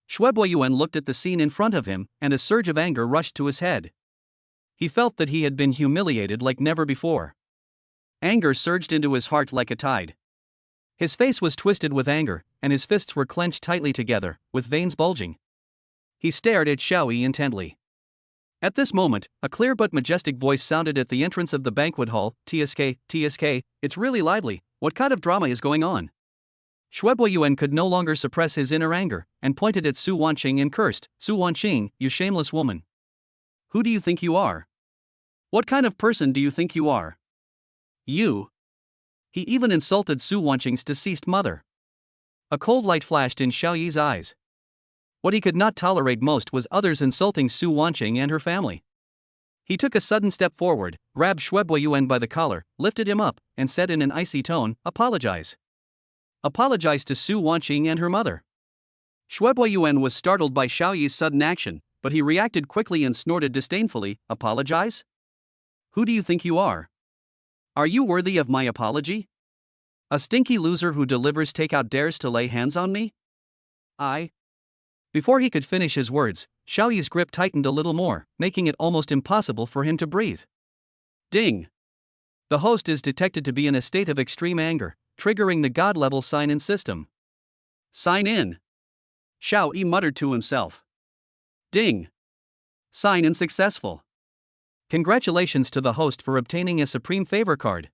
Xue Boyuan looked at the scene in front of him, and a surge of anger rushed to his head. He felt that he had been humiliated like never before. Anger surged into his heart like a tide. His face was twisted with anger, and his fists were clenched tightly together, with veins bulging. He stared at Xiaoyi intently. At this moment, a clear but majestic voice sounded at the entrance of the banquet hall. "TSK, TSK, it's really lively, what kind of drama is going on?" Xue Boyuan could no longer suppress his inner anger, and pointed at Su Wanqing and cursed, "Su Wanqing, you shameless woman. Who do you think you are? What kind of person do you think you are? You?" He even insulted Su Wanqing's deceased mother. A cold light flashed in Xiao Yi's eyes. What he could not tolerate most was others insulting Su Wanqing and her family. He took a sudden step forward, grabbed Shuebuo Yuan by the collar, lifted him up, and said in an icy tone, "Apologize. Apologize to Su Wanqing and her mother." Shuebuo Yuan was startled by Xiao Yi's sudden action, but he reacted quickly and snorted disdainfully, "Apologize? Who do you think you are? Are you worthy of my apology? A stinky loser who delivers takeout dares to lay hands on me? Before he could finish his words, Xiao Yi's grip tightened a little more, making it almost impossible for him to breathe. Ding! The host is detected to be in a state of extreme anger, triggering the God-level sign-in system. Sign in! Xiao Yi muttered to himself. Ding! Sign-in successful. Congratulations to the host for obtaining a Supreme Favor card.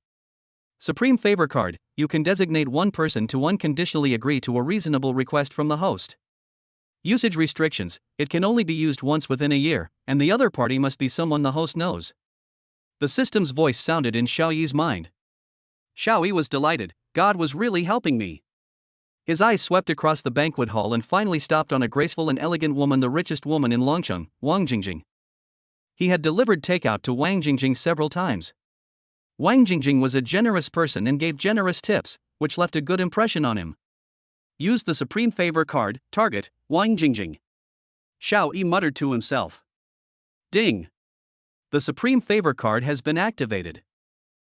Supreme Favor card, you can designate one person to unconditionally agree to a reasonable request from the host. Usage restrictions, it can only be used once within a year, and the other party must be someone the host knows. The system's voice sounded in Xiao Yi's mind. Xiao Yi was delighted, God was really helping me. His eyes swept across the banquet hall and finally stopped on a graceful and elegant woman, the richest woman in Longcheng, Wang Jingjing. He had delivered takeout to Wang Jingjing several times. Wang Jingjing was a generous person and gave generous tips, which left a good impression on him. Use the Supreme Favor card, target, Wang Jingjing. Xiao Yi muttered to himself. Ding! The Supreme Favor card has been activated.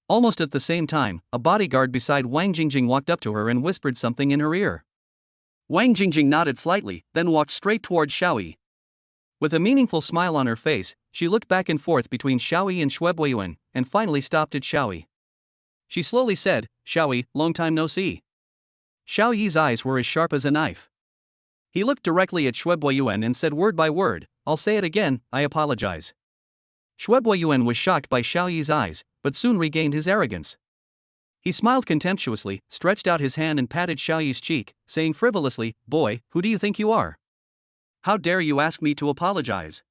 Almost at the same time, a bodyguard beside Wang Jingjing walked up to her and whispered something in her ear. Wang Jingjing nodded slightly, then walked straight toward Xiao Yi. With a meaningful smile on her face, she looked back and forth between Xiao Yi and Shuebuo Yuan, and finally stopped at Xiao Yi. She slowly said, "Xiao Yi, long time no see." Xiao Yi's eyes were as sharp as a knife. He looked directly at Shuebuo Yuan and said word by word, "I'll say it again, I apologize." Shuebuo Yuan was shocked by Xiao Yi's eyes, but soon regained his arrogance. He smiled contemptuously, stretched out his hand and patted Xiao Yi's cheek, saying frivolously, "Boy, who do you think you are? How dare you ask me to apologize?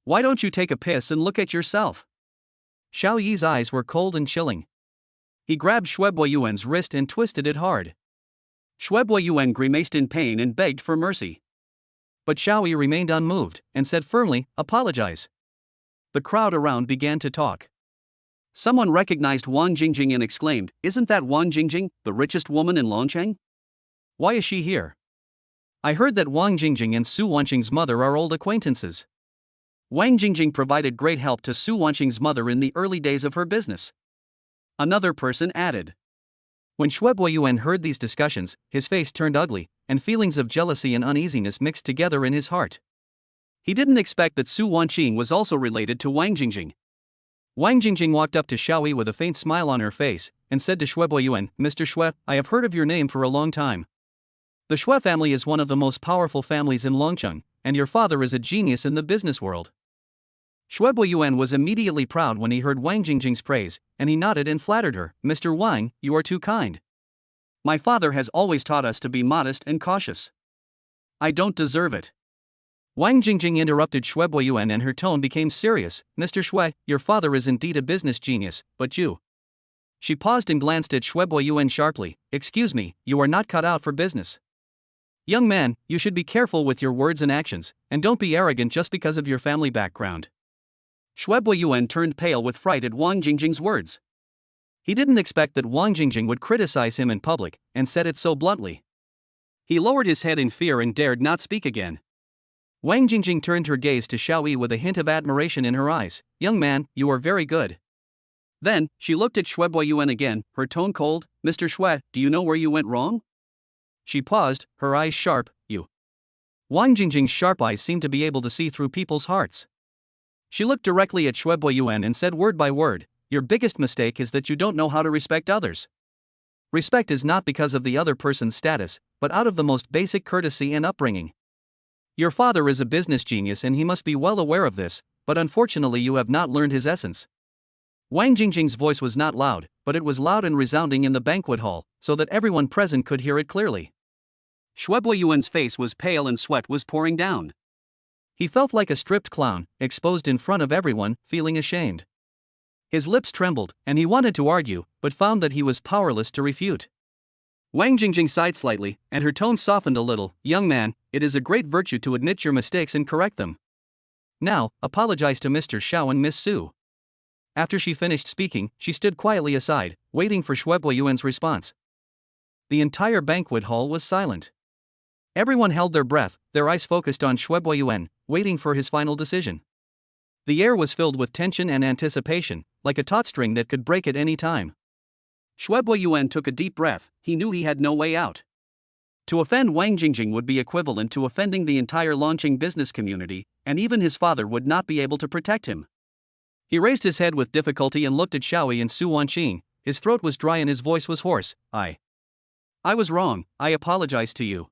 Why don't you take a piss and look at yourself?" Xiao Yi's eyes were cold and chilling. He grabbed Shuebuo Yuan's wrist and twisted it hard. Shuebuo Yuan grimaced in pain and begged for mercy. But Xiao Yi remained unmoved, and said firmly, "Apologize." The crowd around began to talk. Someone recognized Wang Jingjing and exclaimed, "Isn't that Wang Jingjing, the richest woman in Longcheng? Why is she here? I heard that Wang Jingjing and Su Wanqing's mother are old acquaintances." Wang Jingjing provided great help to Su Wanqing's mother in the early days of her business. Another person added. When Shuebuo Yuan heard these discussions, his face turned ugly, and feelings of jealousy and uneasiness mixed together in his heart. He didn't expect that Su Wanqing was also related to Wang Jingjing. Wang Jingjing walked up to Xiao Yi with a faint smile on her face, and said to Shuebuo Yuan, "Mr. Xue, I have heard of your name for a long time. The Xue family is one of the most powerful families in Longcheng, and your father is a genius in the business world." Shuebuo Yuan was immediately proud when he heard Wang Jingjing's praise, and he nodded and flattered her, "Mr. Wang, you are too kind. My father has always taught us to be modest and cautious. I don't deserve it." Wang Jingjing interrupted Shuebuo Yuan and her tone became serious. "Mr. Xue, your father is indeed a business genius, but you..." She paused and glanced at Shuebuo Yuan sharply. "Excuse me, you are not cut out for business. Young man, you should be careful with your words and actions, and don't be arrogant just because of your family background." Shuebuo Yuan turned pale with fright at Wang Jingjing's words. He didn't expect that Wang Jingjing would criticize him in public, and said it so bluntly. He lowered his head in fear and dared not speak again. Wang Jingjing turned her gaze to Xiao Yi with a hint of admiration in her eyes. "Young man, you are very good." Then, she looked at Shuebuo Yuan again, her tone cold. "Mr. Xue, do you know where you went wrong?" She paused, her eyes sharp. "You." Wang Jingjing's sharp eyes seemed to be able to see through people's hearts. She looked directly at Shuebuo Yuan and said word by word, "Your biggest mistake is that you don't know how to respect others. Respect is not because of the other person's status, but out of the most basic courtesy and upbringing. Your father is a business genius and he must be well aware of this, but unfortunately you have not learned his essence." Wang Jingjing's voice was not loud, but it was loud and resounding in the banquet hall, so that everyone present could hear it clearly. Shuebuo Yuan's face was pale and sweat was pouring down. He felt like a stripped clown, exposed in front of everyone, feeling ashamed. His lips trembled, and he wanted to argue, but found that he was powerless to refute. Wang Jingjing sighed slightly, and her tone softened a little. Young man, it is a great virtue to admit your mistakes and correct them. Now, apologize to Mr. Xiao and Miss Su. After she finished speaking, she stood quietly aside, waiting for Yuan's response. The entire banquet hall was silent. Everyone held their breath, their eyes focused on Yuan, waiting for his final decision. The air was filled with tension and anticipation, like a taut string that could break at any time. Yuan took a deep breath. He knew he had no way out. To offend Wang Jingjing would be equivalent to offending the entire launching business community, and even his father would not be able to protect him. He raised his head with difficulty and looked at Xiaoyi and Su Wanqing. His throat was dry and his voice was hoarse. I was wrong, I apologize to you.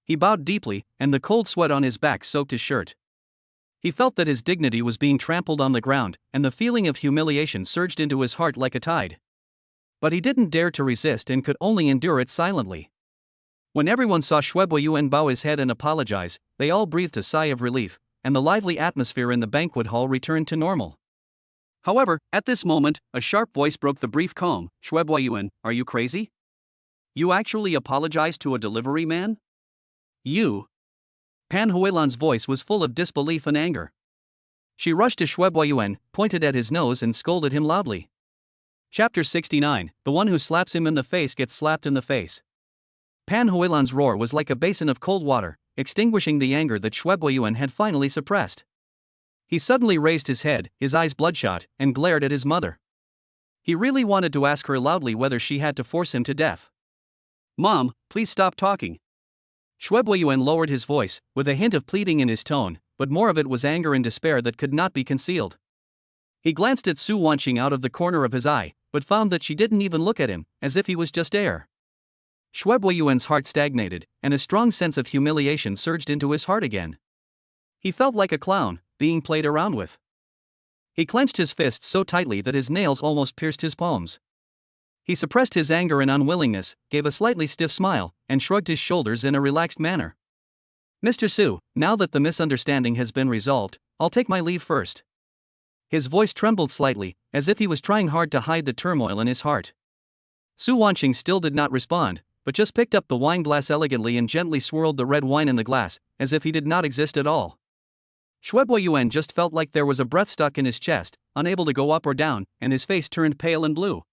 He bowed deeply, and the cold sweat on his back soaked his shirt. He felt that his dignity was being trampled on the ground, and the feeling of humiliation surged into his heart like a tide. But he didn't dare to resist and could only endure it silently. When everyone saw Yuan bow his head and apologize, they all breathed a sigh of relief, and the lively atmosphere in the banquet hall returned to normal. However, at this moment, a sharp voice broke the brief calm. Yuan, are you crazy? You actually apologized to a delivery man? You? Pan Huilan's voice was full of disbelief and anger. She rushed to Yuan, pointed at his nose and scolded him loudly. Chapter 69, The one who slaps him in the face gets slapped in the face. Pan Huilan's roar was like a basin of cold water, extinguishing the anger that Yuan had finally suppressed. He suddenly raised his head, his eyes bloodshot, and glared at his mother. He really wanted to ask her loudly whether she had to force him to death. Mom, please stop talking. Yuan lowered his voice, with a hint of pleading in his tone, but more of it was anger and despair that could not be concealed. He glanced at Su Wanqing out of the corner of his eye, but found that she didn't even look at him, as if he was just air. Yuan's heart stagnated, and a strong sense of humiliation surged into his heart again. He felt like a clown, being played around with. He clenched his fists so tightly that his nails almost pierced his palms. He suppressed his anger and unwillingness, gave a slightly stiff smile, and shrugged his shoulders in a relaxed manner. Mr. Su, now that the misunderstanding has been resolved, I'll take my leave first. His voice trembled slightly, as if he was trying hard to hide the turmoil in his heart. Su Wanqing still did not respond, but just picked up the wine glass elegantly and gently swirled the red wine in the glass, as if he did not exist at all. Yuan just felt like there was a breath stuck in his chest, unable to go up or down, and his face turned pale and blue.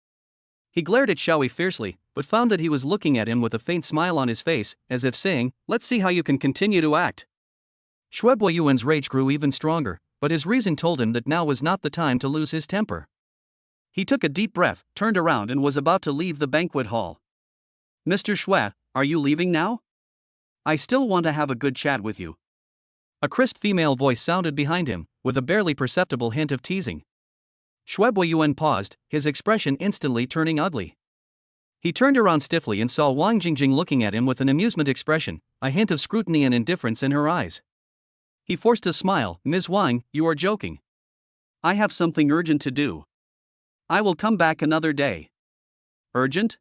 He glared at Xiaoyi fiercely, but found that he was looking at him with a faint smile on his face, as if saying, let's see how you can continue to act. Yuan's rage grew even stronger, but his reason told him that now was not the time to lose his temper. He took a deep breath, turned around and was about to leave the banquet hall. Mr. Shui, are you leaving now? I still want to have a good chat with you. A crisp female voice sounded behind him, with a barely perceptible hint of teasing. Yuan paused, his expression instantly turning ugly. He turned around stiffly and saw Wang Jingjing looking at him with an amusement expression, a hint of scrutiny and indifference in her eyes. He forced a smile. Ms. Wang, you are joking. I have something urgent to do. I will come back another day. Urgent?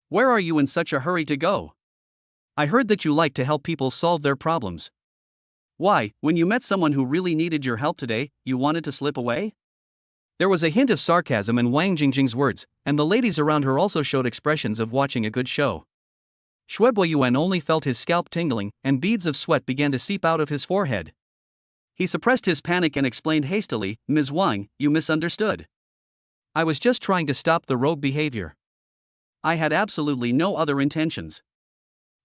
Where are you in such a hurry to go? I heard that you like to help people solve their problems. Why, when you met someone who really needed your help today, you wanted to slip away? There was a hint of sarcasm in Wang Jingjing's words, and the ladies around her also showed expressions of watching a good show. Yuan only felt his scalp tingling, and beads of sweat began to seep out of his forehead. He suppressed his panic and explained hastily, Ms. Wang, you misunderstood. I was just trying to stop the rogue behavior. I had absolutely no other intentions.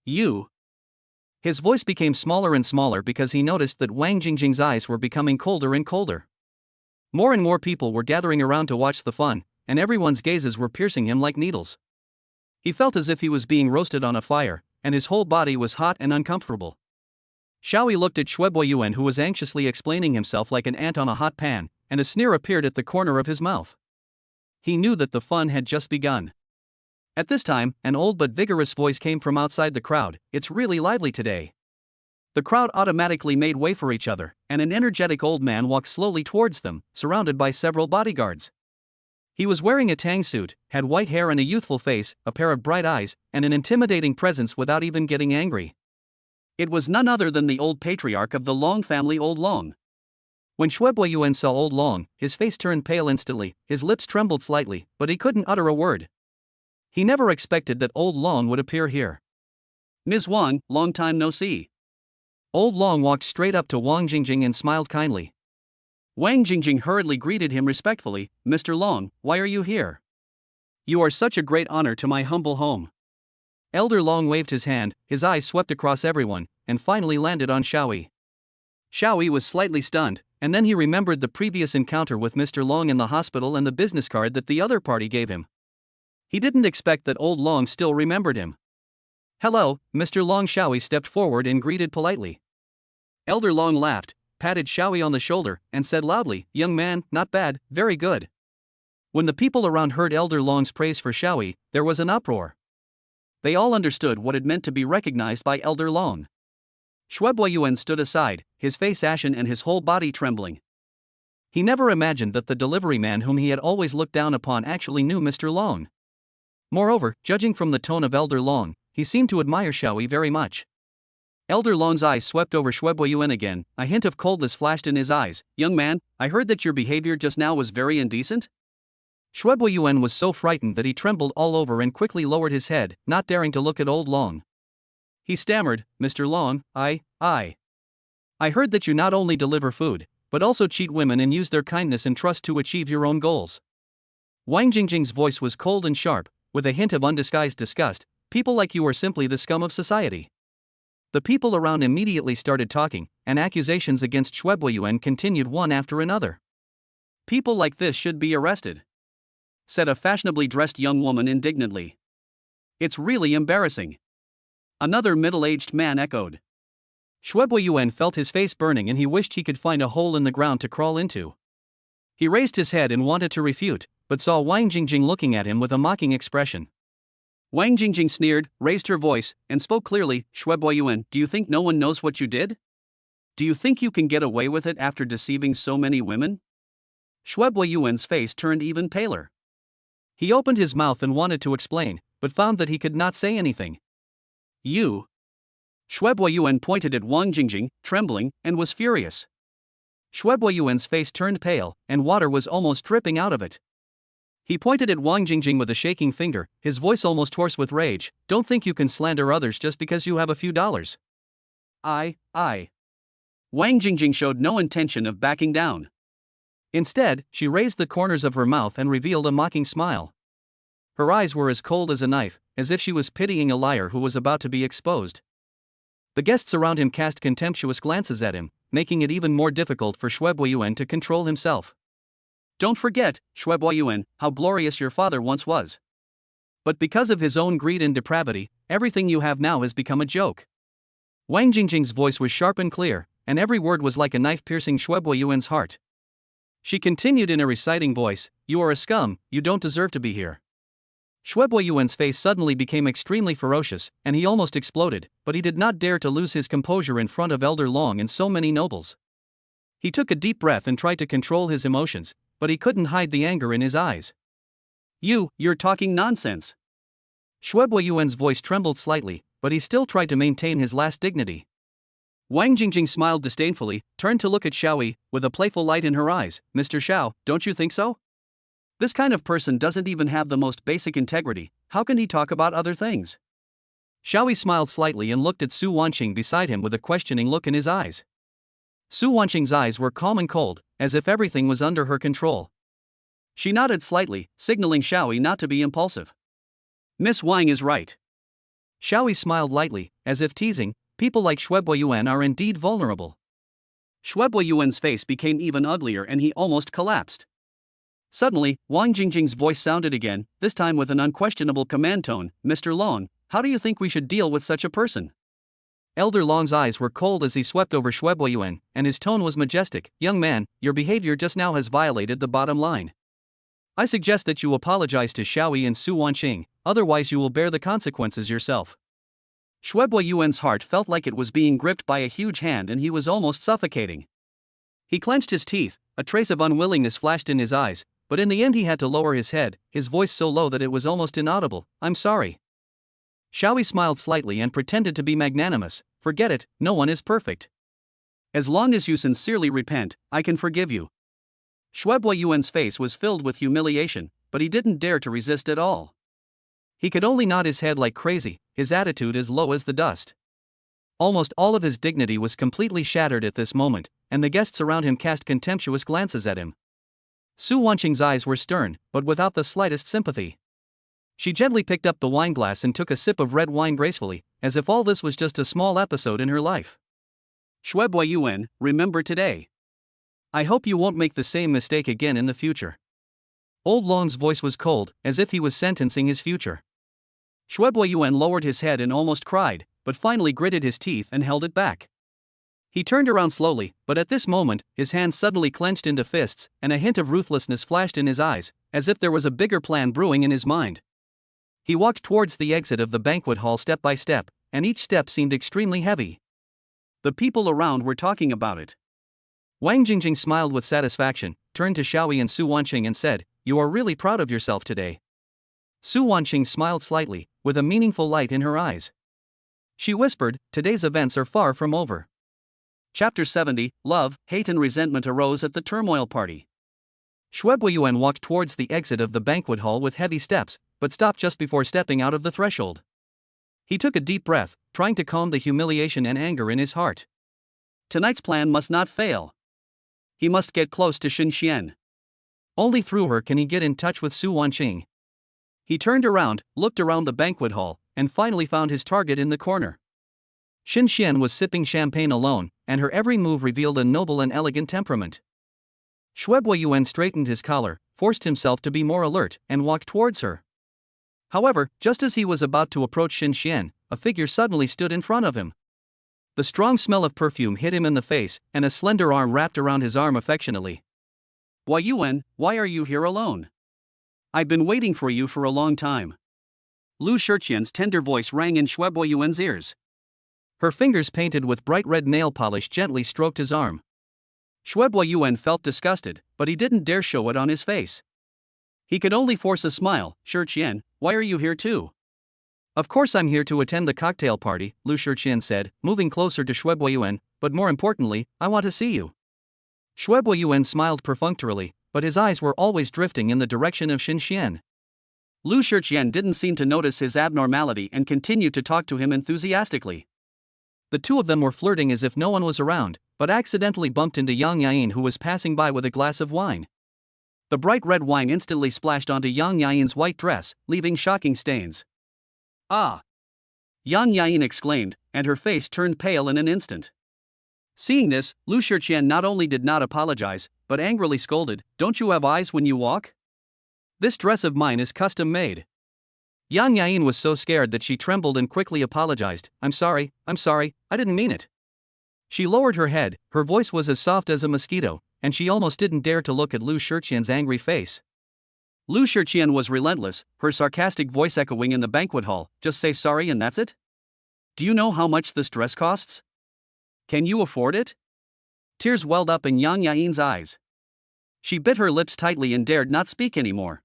You? His voice became smaller and smaller because he noticed that Wang Jingjing's eyes were becoming colder and colder. More and more people were gathering around to watch the fun, and everyone's gazes were piercing him like needles. He felt as if he was being roasted on a fire, and his whole body was hot and uncomfortable. Xiaoyi looked at Yuan, who was anxiously explaining himself like an ant on a hot pan, and a sneer appeared at the corner of his mouth. He knew that the fun had just begun. At this time, an old but vigorous voice came from outside the crowd. It's really lively today. The crowd automatically made way for each other, and an energetic old man walked slowly towards them, surrounded by several bodyguards. He was wearing a tang suit, had white hair and a youthful face, a pair of bright eyes, and an intimidating presence without even getting angry. It was none other than the old patriarch of the Long family, Old Long. When Yuan saw Old Long, his face turned pale instantly, his lips trembled slightly, but he couldn't utter a word. He never expected that Old Long would appear here. Ms. Wang, long time no see. Old Long walked straight up to Wang Jingjing and smiled kindly. Wang Jingjing hurriedly greeted him respectfully. Mr. Long, why are you here? You are such a great honor to my humble home. Elder Long waved his hand, his eyes swept across everyone, and finally landed on Xiaoyi. Xiaoyi was slightly stunned, and then he remembered the previous encounter with Mr. Long in the hospital and the business card that the other party gave him. He didn't expect that Old Long still remembered him. Hello, Mr. Long. Xiaoyi stepped forward and greeted politely. Elder Long laughed, patted Xiaoyi on the shoulder, and said loudly, young man, not bad, very good. When the people around heard Elder Long's praise for Xiaoyi, there was an uproar. They all understood what it meant to be recognized by Elder Long. Shuebuo Yuan stood aside, his face ashen and his whole body trembling. He never imagined that the delivery man whom he had always looked down upon actually knew Mr. Long. Moreover, judging from the tone of Elder Long, he seemed to admire Xiaoyi very much. Elder Long's eyes swept over Shuebuo Yuan again, a hint of coldness flashed in his eyes. Young man, I heard that your behavior just now was very indecent? Shuebuo Yuan was so frightened that he trembled all over and quickly lowered his head, not daring to look at Old Long. He stammered, Mr. Long, I heard that you not only deliver food, but also cheat women and use their kindness and trust to achieve your own goals. Wang Jingjing's voice was cold and sharp, with a hint of undisguised disgust. People like you are simply the scum of society. The people around immediately started talking, and accusations against Shuebuo Yuan continued one after another. People like this should be arrested, said a fashionably dressed young woman indignantly. It's really embarrassing. Another middle-aged man echoed. Shuebuo Yuan felt his face burning and he wished he could find a hole in the ground to crawl into. He raised his head and wanted to refute, but saw Wang Jingjing looking at him with a mocking expression. Wang Jingjing sneered, raised her voice, and spoke clearly. Shuebuo Yuan, do you think no one knows what you did? Do you think you can get away with it after deceiving so many women? Shuebuo Yuan's face turned even paler. He opened his mouth and wanted to explain, but found that he could not say anything. You? Shuebuo Yuan pointed at Wang Jingjing, trembling, and was furious. Shuebuo Yuan's face turned pale, and water was almost dripping out of it. He pointed at Wang Jingjing with a shaking finger, his voice almost hoarse with rage. Don't think you can slander others just because you have a few dollars. I. Wang Jingjing showed no intention of backing down. Instead, she raised the corners of her mouth and revealed a mocking smile. Her eyes were as cold as a knife, as if she was pitying a liar who was about to be exposed. The guests around him cast contemptuous glances at him, making it even more difficult for Shuebuo Yuan to control himself. Don't forget, Shuebuo Yuan, how glorious your father once was. But because of his own greed and depravity, everything you have now has become a joke. Wang Jingjing's voice was sharp and clear, and every word was like a knife piercing Shuebuo Yuan's heart. She continued in a reciting voice, you are a scum, you don't deserve to be here. Shuebuo Yuan's face suddenly became extremely ferocious, and he almost exploded, but he did not dare to lose his composure in front of Elder Long and so many nobles. He took a deep breath and tried to control his emotions, but he couldn't hide the anger in his eyes. You're talking nonsense. Shuebuo Yuan's voice trembled slightly, but he still tried to maintain his last dignity. Wang Jingjing smiled disdainfully, turned to look at Xiaoyi, with a playful light in her eyes. Mr. Xiao, don't you think so? This kind of person doesn't even have the most basic integrity, how can he talk about other things? Xiaoyi smiled slightly and looked at Su Wanqing beside him with a questioning look in his eyes. Su Wanqing's eyes were calm and cold, as if everything was under her control. She nodded slightly, signaling Xiaoyi not to be impulsive. Miss Wang is right. Xiaoyi smiled lightly, as if teasing, people like Shuebuo Yuan are indeed vulnerable. Shuebuo Yuan's face became even uglier and he almost collapsed. Suddenly, Wang Jingjing's voice sounded again, this time with an unquestionable command tone. Mr. Long, how do you think we should deal with such a person? Elder Long's eyes were cold as he swept over Shuebuo Yuan, and his tone was majestic. Young man, your behavior just now has violated the bottom line. I suggest that you apologize to Xiaoyi and Su Wanqing, otherwise you will bear the consequences yourself. Shuebuo Yuan's heart felt like it was being gripped by a huge hand and he was almost suffocating. He clenched his teeth, a trace of unwillingness flashed in his eyes, but in the end he had to lower his head, his voice so low that it was almost inaudible. I'm sorry. Xiaoyi smiled slightly and pretended to be magnanimous. Forget it, no one is perfect. As long as you sincerely repent, I can forgive you. Shuebuo Yuan's face was filled with humiliation, but he didn't dare to resist at all. He could only nod his head like crazy, his attitude as low as the dust. Almost all of his dignity was completely shattered at this moment, and the guests around him cast contemptuous glances at him. Su Wanqing's eyes were stern, but without the slightest sympathy. She gently picked up the wineglass and took a sip of red wine gracefully, as if all this was just a small episode in her life. Shuebui Yuan, remember today. I hope you won't make the same mistake again in the future. Old Long's voice was cold, as if he was sentencing his future. Shuebui Yuan lowered his head and almost cried, but finally gritted his teeth and held it back. He turned around slowly, but at this moment, his hands suddenly clenched into fists, and a hint of ruthlessness flashed in his eyes, as if there was a bigger plan brewing in his mind. He walked towards the exit of the banquet hall step by step, and each step seemed extremely heavy. The people around were talking about it. Wang Jingjing smiled with satisfaction, turned to Xiaoyi and Su Wanqing and said, "You are really proud of yourself today." Su Wanqing smiled slightly, with a meaningful light in her eyes. She whispered, "Today's events are far from over." Chapter 70, Love, Hate and Resentment arose at the turmoil party. Shuebui Yuan walked towards the exit of the banquet hall with heavy steps, but stopped just before stepping out of the threshold. He took a deep breath, trying to calm the humiliation and anger in his heart. Tonight's plan must not fail. He must get close to Xin Xian. Only through her can he get in touch with Su Wanqing. He turned around, looked around the banquet hall, and finally found his target in the corner. Xin Xian was sipping champagne alone, and her every move revealed a noble and elegant temperament. Shuebui Yuan straightened his collar, forced himself to be more alert, and walked towards her. However, just as he was about to approach Xin Xian, a figure suddenly stood in front of him. The strong smell of perfume hit him in the face, and a slender arm wrapped around his arm affectionately. "Why Yuan, why are you here alone? I've been waiting for you for a long time." Lu Shiqian's tender voice rang in Shuebui Yuan's ears. Her fingers painted with bright red nail polish gently stroked his arm. Shuebui Yuan felt disgusted, but he didn't dare show it on his face. He could only force a smile. "Shiqian, why are you here too?" "Of course I'm here to attend the cocktail party," Lu Shiqian said, moving closer to Shuebui Yuan, "but more importantly, I want to see you." Shuebui Yuan smiled perfunctorily, but his eyes were always drifting in the direction of Xin Xian. Lu Shiqian didn't seem to notice his abnormality and continued to talk to him enthusiastically. The two of them were flirting as if no one was around, but accidentally bumped into Yang Yain, who was passing by with a glass of wine. The bright red wine instantly splashed onto Yang Yain's white dress, leaving shocking stains. "Ah!" Yang Yain exclaimed, and her face turned pale in an instant. Seeing this, Lu Shiqian not only did not apologize, but angrily scolded, "Don't you have eyes when you walk? This dress of mine is custom made." Yang Yain was so scared that she trembled and quickly apologized. I'm sorry, I didn't mean it." She lowered her head, her voice was as soft as a mosquito, and she almost didn't dare to look at Lu Shiqian's angry face. Lu Shiqian was relentless, her sarcastic voice echoing in the banquet hall, "Just say sorry and that's it? Do you know how much this dress costs? Can you afford it?" Tears welled up in Yang Yain's eyes. She bit her lips tightly and dared not speak anymore.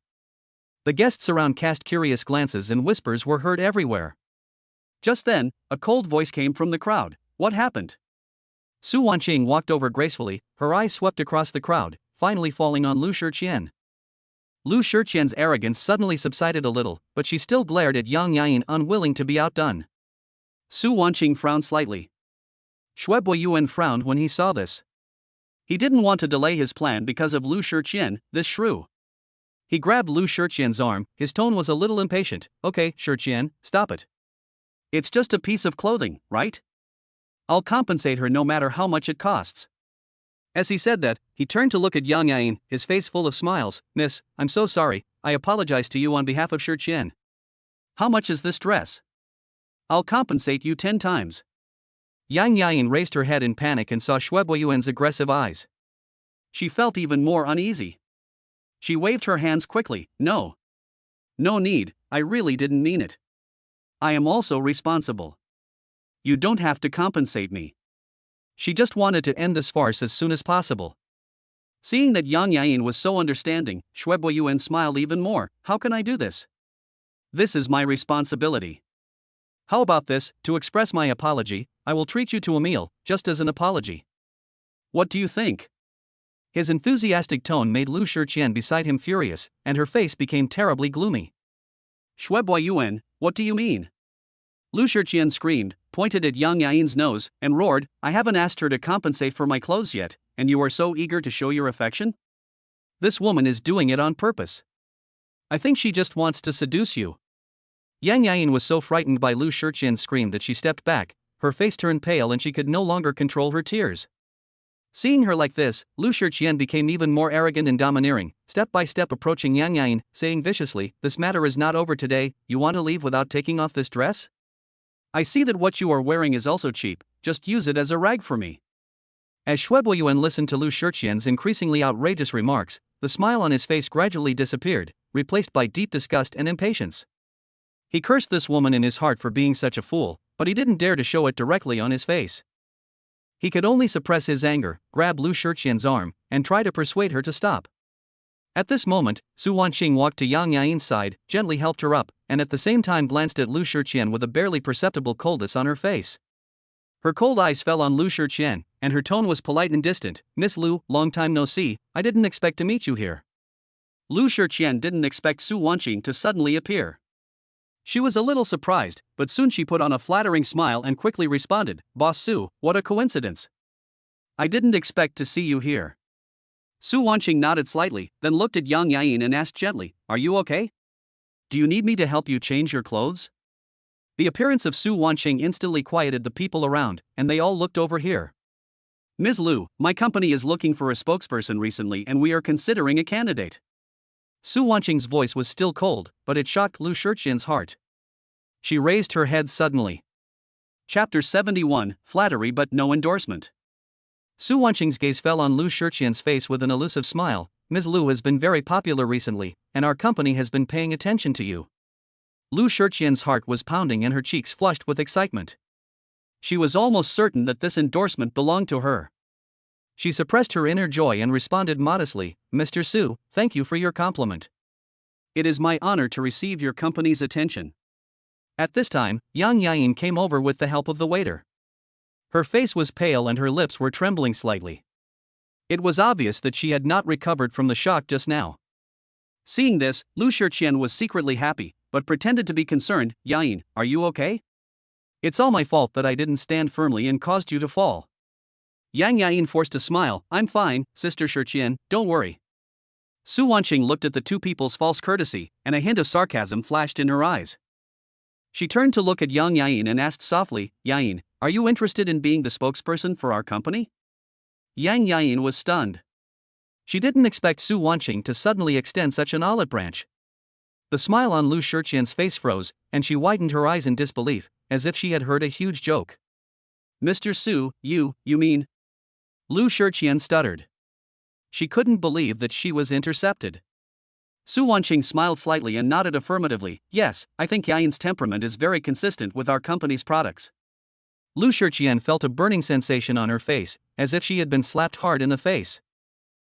The guests around cast curious glances and whispers were heard everywhere. Just then, a cold voice came from the crowd. "What happened?" Su Wanqing walked over gracefully, her eyes swept across the crowd, finally falling on Lu Shiqian. Lu Shiqian's arrogance suddenly subsided a little, but she still glared at Yang Yain, unwilling to be outdone. Su Wanqing frowned slightly. Shuebui Yuan frowned when he saw this. He didn't want to delay his plan because of Lu Shiqian, this shrew. He grabbed Lu Shiqian's arm, his tone was a little impatient. "Okay, Shiqian, stop it. It's just a piece of clothing, right? I'll compensate her no matter how much it costs." As he said that, he turned to look at Yang Yain, his face full of smiles. "Miss, I'm so sorry, I apologize to you on behalf of Shiqian. How much is this dress? I'll compensate you 10 times. Yang Yain raised her head in panic and saw Shuebui Yuan's aggressive eyes. She felt even more uneasy. She waved her hands quickly. "No. No need, I really didn't mean it. I am also responsible. You don't have to compensate me." She just wanted to end this farce as soon as possible. Seeing that Yang Yain was so understanding, Shuebui Yuan smiled even more. "How can I do this? This is my responsibility. How about this, to express my apology, I will treat you to a meal, just as an apology. What do you think?" His enthusiastic tone made Lu Shiqian beside him furious, and her face became terribly gloomy. Shuebui Yuan, what do you mean? Lu Shiqian screamed, pointed at Yang Yain's nose, and roared, I haven't asked her to compensate for my clothes yet, and you are so eager to show your affection? This woman is doing it on purpose. I think she just wants to seduce you. Yang Yain was so frightened by Lu Shiqian's scream that she stepped back, her face turned pale and she could no longer control her tears. Seeing her like this, Lu Shiqian became even more arrogant and domineering, step by step approaching Yang Yain, saying viciously, this matter is not over today, you want to leave without taking off this dress? I see that what you are wearing is also cheap, just use it as a rag for me. As Shuebui Yuan listened to Lu Shiqian's increasingly outrageous remarks, the smile on his face gradually disappeared, replaced by deep disgust and impatience. He cursed this woman in his heart for being such a fool, but he didn't dare to show it directly on his face. He could only suppress his anger, grab Lu Shiqian's arm, and try to persuade her to stop. At this moment, Su Wanqing walked to Yang Yain's side, gently helped her up, and at the same time glanced at Lu Shiqian with a barely perceptible coldness on her face. Her cold eyes fell on Lu Shiqian, and her tone was polite and distant. Miss Lu, long time no see, I didn't expect to meet you here. Lu Shiqian didn't expect Su Wanqing to suddenly appear. She was a little surprised, but soon she put on a flattering smile and quickly responded, Boss Su, what a coincidence. I didn't expect to see you here. Su Wanqing nodded slightly, then looked at Yang Yain and asked gently, are you okay? Do you need me to help you change your clothes? The appearance of Su Wanqing instantly quieted the people around, and they all looked over here. Ms. Lu, my company is looking for a spokesperson recently and we are considering a candidate. Su Wanqing's voice was still cold, but it shocked Lu Shiqian's heart. She raised her head suddenly. Chapter 71, Flattery but no endorsement. Su Wanqing's gaze fell on Lu Shiqian's face with an elusive smile. Ms. Lu has been very popular recently, and our company has been paying attention to you. Lu Shiqian's heart was pounding and her cheeks flushed with excitement. She was almost certain that this endorsement belonged to her. She suppressed her inner joy and responded modestly, Mr. Su, thank you for your compliment. It is my honor to receive your company's attention. At this time, Yang Yain came over with the help of the waiter. Her face was pale and her lips were trembling slightly. It was obvious that she had not recovered from the shock just now. Seeing this, Lu Shiqian was secretly happy, but pretended to be concerned. Yain, are you okay? It's all my fault that I didn't stand firmly and caused you to fall. Yang Yain forced a smile, I'm fine, Sister Shiqian, don't worry. Su Wanqing looked at the two people's false courtesy, and a hint of sarcasm flashed in her eyes. She turned to look at Yang Yain and asked softly, Yain, are you interested in being the spokesperson for our company? Yang Yain was stunned. She didn't expect Su Wanqing to suddenly extend such an olive branch. The smile on Lu Shiqian's face froze, and she widened her eyes in disbelief, as if she had heard a huge joke. Mr. Su, you mean? Lu Shiqian stuttered. She couldn't believe that she was intercepted. Su Wanqing smiled slightly and nodded affirmatively, yes, I think Yain's temperament is very consistent with our company's products. Lu Shiqian felt a burning sensation on her face, as if she had been slapped hard in the face.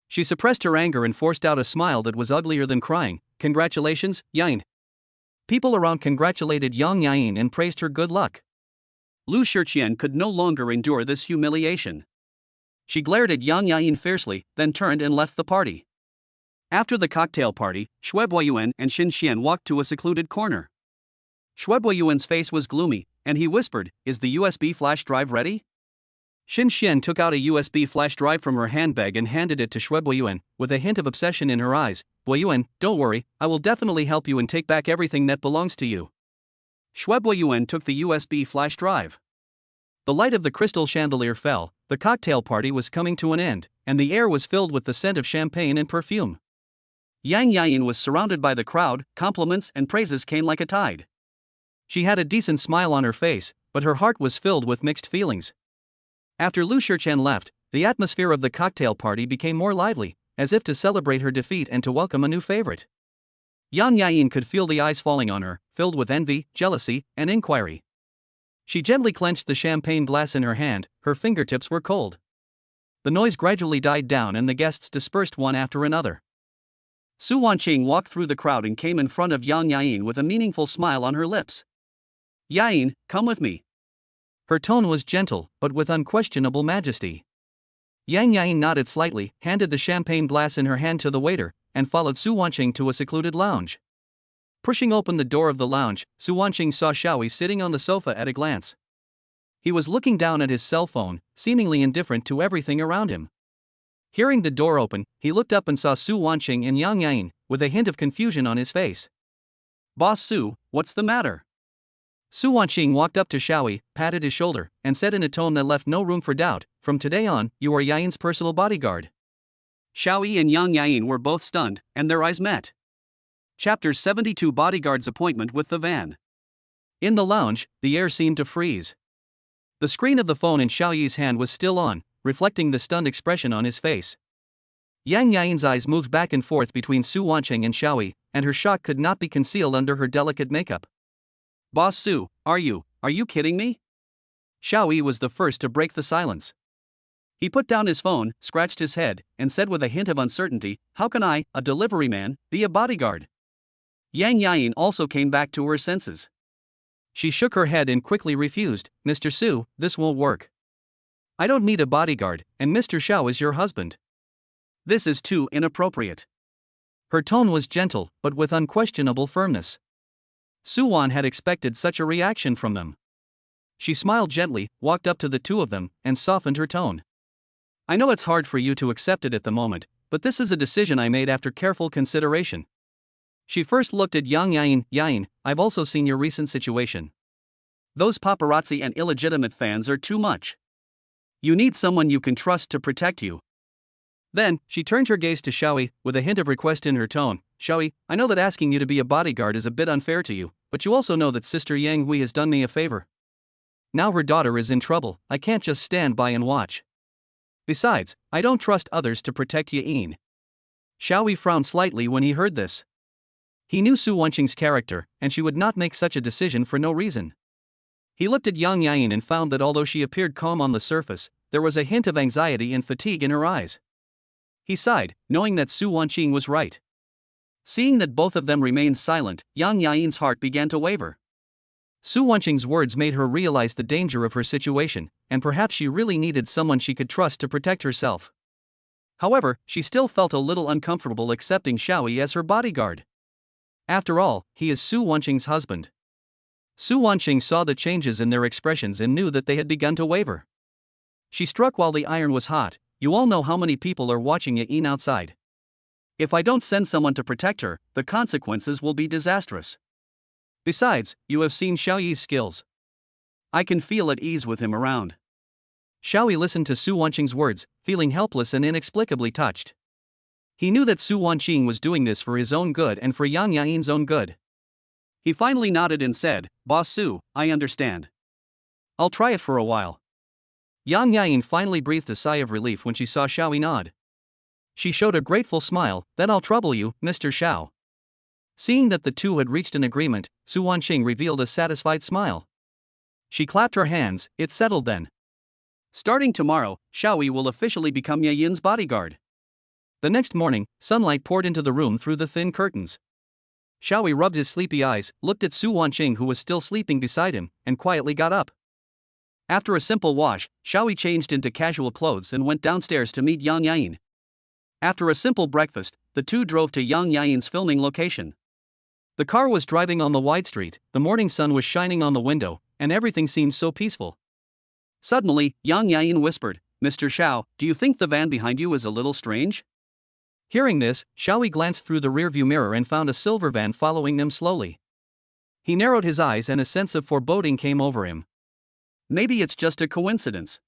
She suppressed her anger and forced out a smile that was uglier than crying. Congratulations, Yain. People around congratulated Yang Yain and praised her good luck. Lu Shiqian could no longer endure this humiliation. She glared at Yang Yain fiercely, then turned and left the party. After the cocktail party, Shuebui Yuan and Xin Xian walked to a secluded corner. Shuebui Yuan's face was gloomy, and he whispered, is the USB flash drive ready? Xin Xian took out a USB flash drive from her handbag and handed it to Shuebui Yuan, with a hint of obsession in her eyes. Bui Yuan, don't worry, I will definitely help you and take back everything that belongs to you. Shuebui Yuan took the USB flash drive. The light of the crystal chandelier fell, the cocktail party was coming to an end, and the air was filled with the scent of champagne and perfume. Yang Yain was surrounded by the crowd, compliments and praises came like a tide. She had a decent smile on her face, but her heart was filled with mixed feelings. After Lu Shiqian left, the atmosphere of the cocktail party became more lively, as if to celebrate her defeat and to welcome a new favorite. Yang Yain could feel the eyes falling on her, filled with envy, jealousy, and inquiry. She gently clenched the champagne glass in her hand, her fingertips were cold. The noise gradually died down and the guests dispersed one after another. Su Wanqing walked through the crowd and came in front of Yang Yain with a meaningful smile on her lips. Yain, come with me. Her tone was gentle, but with unquestionable majesty. Yang Yain nodded slightly, handed the champagne glass in her hand to the waiter, and followed Su Wanqing to a secluded lounge. Pushing open the door of the lounge, Su Wanqing saw Xiaoyi sitting on the sofa at a glance. He was looking down at his cell phone, seemingly indifferent to everything around him. Hearing the door open, he looked up and saw Su Wanqing and Yang Yain, with a hint of confusion on his face. "Boss Su, what's the matter?" Su Wanqing walked up to Xiaoyi, patted his shoulder, and said in a tone that left no room for doubt, "From today on, you are Yain's personal bodyguard." Xiaoyi and Yang Yain were both stunned, and their eyes met. Chapter 72 Bodyguard's Appointment with the Van. In the lounge, the air seemed to freeze. The screen of the phone in Xiaoyi's hand was still on, reflecting the stunned expression on his face. Yang Yain's eyes moved back and forth between Su Wanqing and Xiaoyi, and her shock could not be concealed under her delicate makeup. "Boss Su, are you kidding me?" Xiaoyi was the first to break the silence. He put down his phone, scratched his head, and said with a hint of uncertainty, "How can I, a delivery man, be a bodyguard?" Yang Yain also came back to her senses. She shook her head and quickly refused, "Mr. Su, this won't work. I don't need a bodyguard, and Mr. Xiao is your husband. This is too inappropriate." Her tone was gentle, but with unquestionable firmness. Su Wan had expected such a reaction from them. She smiled gently, walked up to the two of them, and softened her tone. "I know it's hard for you to accept it at the moment, but this is a decision I made after careful consideration." She first looked at Yang Yain. "Yain, I've also seen your recent situation. Those paparazzi and illegitimate fans are too much. You need someone you can trust to protect you." Then, she turned her gaze to Xiaoyi, with a hint of request in her tone. "Xiaoyi, I know that asking you to be a bodyguard is a bit unfair to you, but you also know that Sister Yang Hui has done me a favor. Now her daughter is in trouble, I can't just stand by and watch. Besides, I don't trust others to protect Yain." Xiaoyi frowned slightly when he heard this. He knew Su Wanqing's character, and she would not make such a decision for no reason. He looked at Yang Yain and found that although she appeared calm on the surface, there was a hint of anxiety and fatigue in her eyes. He sighed, knowing that Su Wanqing was right. Seeing that both of them remained silent, Yang Yain's heart began to waver. Su Wanqing's words made her realize the danger of her situation, and perhaps she really needed someone she could trust to protect herself. However, she still felt a little uncomfortable accepting Xiaoyi as her bodyguard. After all, he is Su Wanqing's husband. Su Wanqing saw the changes in their expressions and knew that they had begun to waver. She struck while the iron was hot. "You all know how many people are watching Yain outside. If I don't send someone to protect her, the consequences will be disastrous. Besides, you have seen Xiaoyi's skills. I can feel at ease with him around." Xiaoyi listened to Su Wanqing's words, feeling helpless and inexplicably touched. He knew that Su Wanqing was doing this for his own good and for Yang Yain's own good. He finally nodded and said, "Boss Su, I understand. I'll try it for a while." Yang Yain finally breathed a sigh of relief when she saw Xiaoyi nod. She showed a grateful smile. "Then I'll trouble you, Mr. Xiao." Seeing that the two had reached an agreement, Su Wanqing revealed a satisfied smile. She clapped her hands. "It's settled then. Starting tomorrow, Xiaoyi will officially become Yain's bodyguard." The next morning, sunlight poured into the room through the thin curtains. Xiaoyi rubbed his sleepy eyes, looked at Su Wanqing who was still sleeping beside him, and quietly got up. After a simple wash, Xiaoyi changed into casual clothes and went downstairs to meet Yang Yain. After a simple breakfast, the two drove to Yang Yain's filming location. The car was driving on the wide street, the morning sun was shining on the window, and everything seemed so peaceful. Suddenly, Yang Yain whispered, "Mr. Xiao, do you think the van behind you is a little strange?" Hearing this, Xiaoyi glanced through the rearview mirror and found a silver van following them slowly. He narrowed his eyes and a sense of foreboding came over him. "Maybe it's just a coincidence."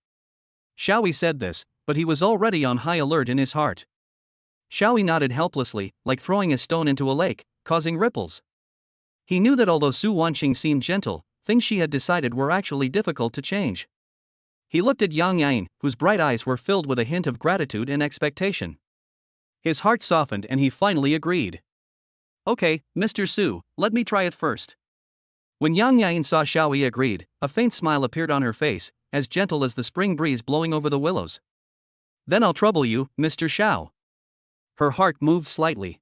Xiaoyi said this, but he was already on high alert in his heart. Xiaoyi nodded helplessly, like throwing a stone into a lake, causing ripples. He knew that although Su Wanqing seemed gentle, things she had decided were actually difficult to change. He looked at Yang Yain, whose bright eyes were filled with a hint of gratitude and expectation. His heart softened and he finally agreed. "Okay, Mr. Su, let me try it first." When Yang Yain saw Xiaoyi agreed, a faint smile appeared on her face, as gentle as the spring breeze blowing over the willows. "Then I'll trouble you, Mr. Xiao." Her heart moved slightly.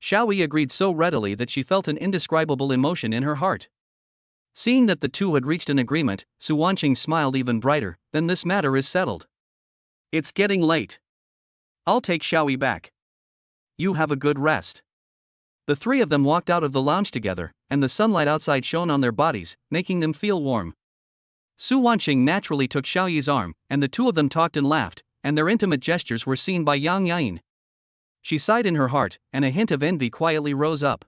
Xiaoyi agreed so readily that she felt an indescribable emotion in her heart. Seeing that the two had reached an agreement, Su Wanqing smiled even brighter. "Then this matter is settled. It's getting late. I'll take Xiaoyi back. You have a good rest." The three of them walked out of the lounge together, and the sunlight outside shone on their bodies, making them feel warm. Su Wanqing naturally took Xiaoyi's arm, and the two of them talked and laughed, and their intimate gestures were seen by Yain. She sighed in her heart, and a hint of envy quietly rose up.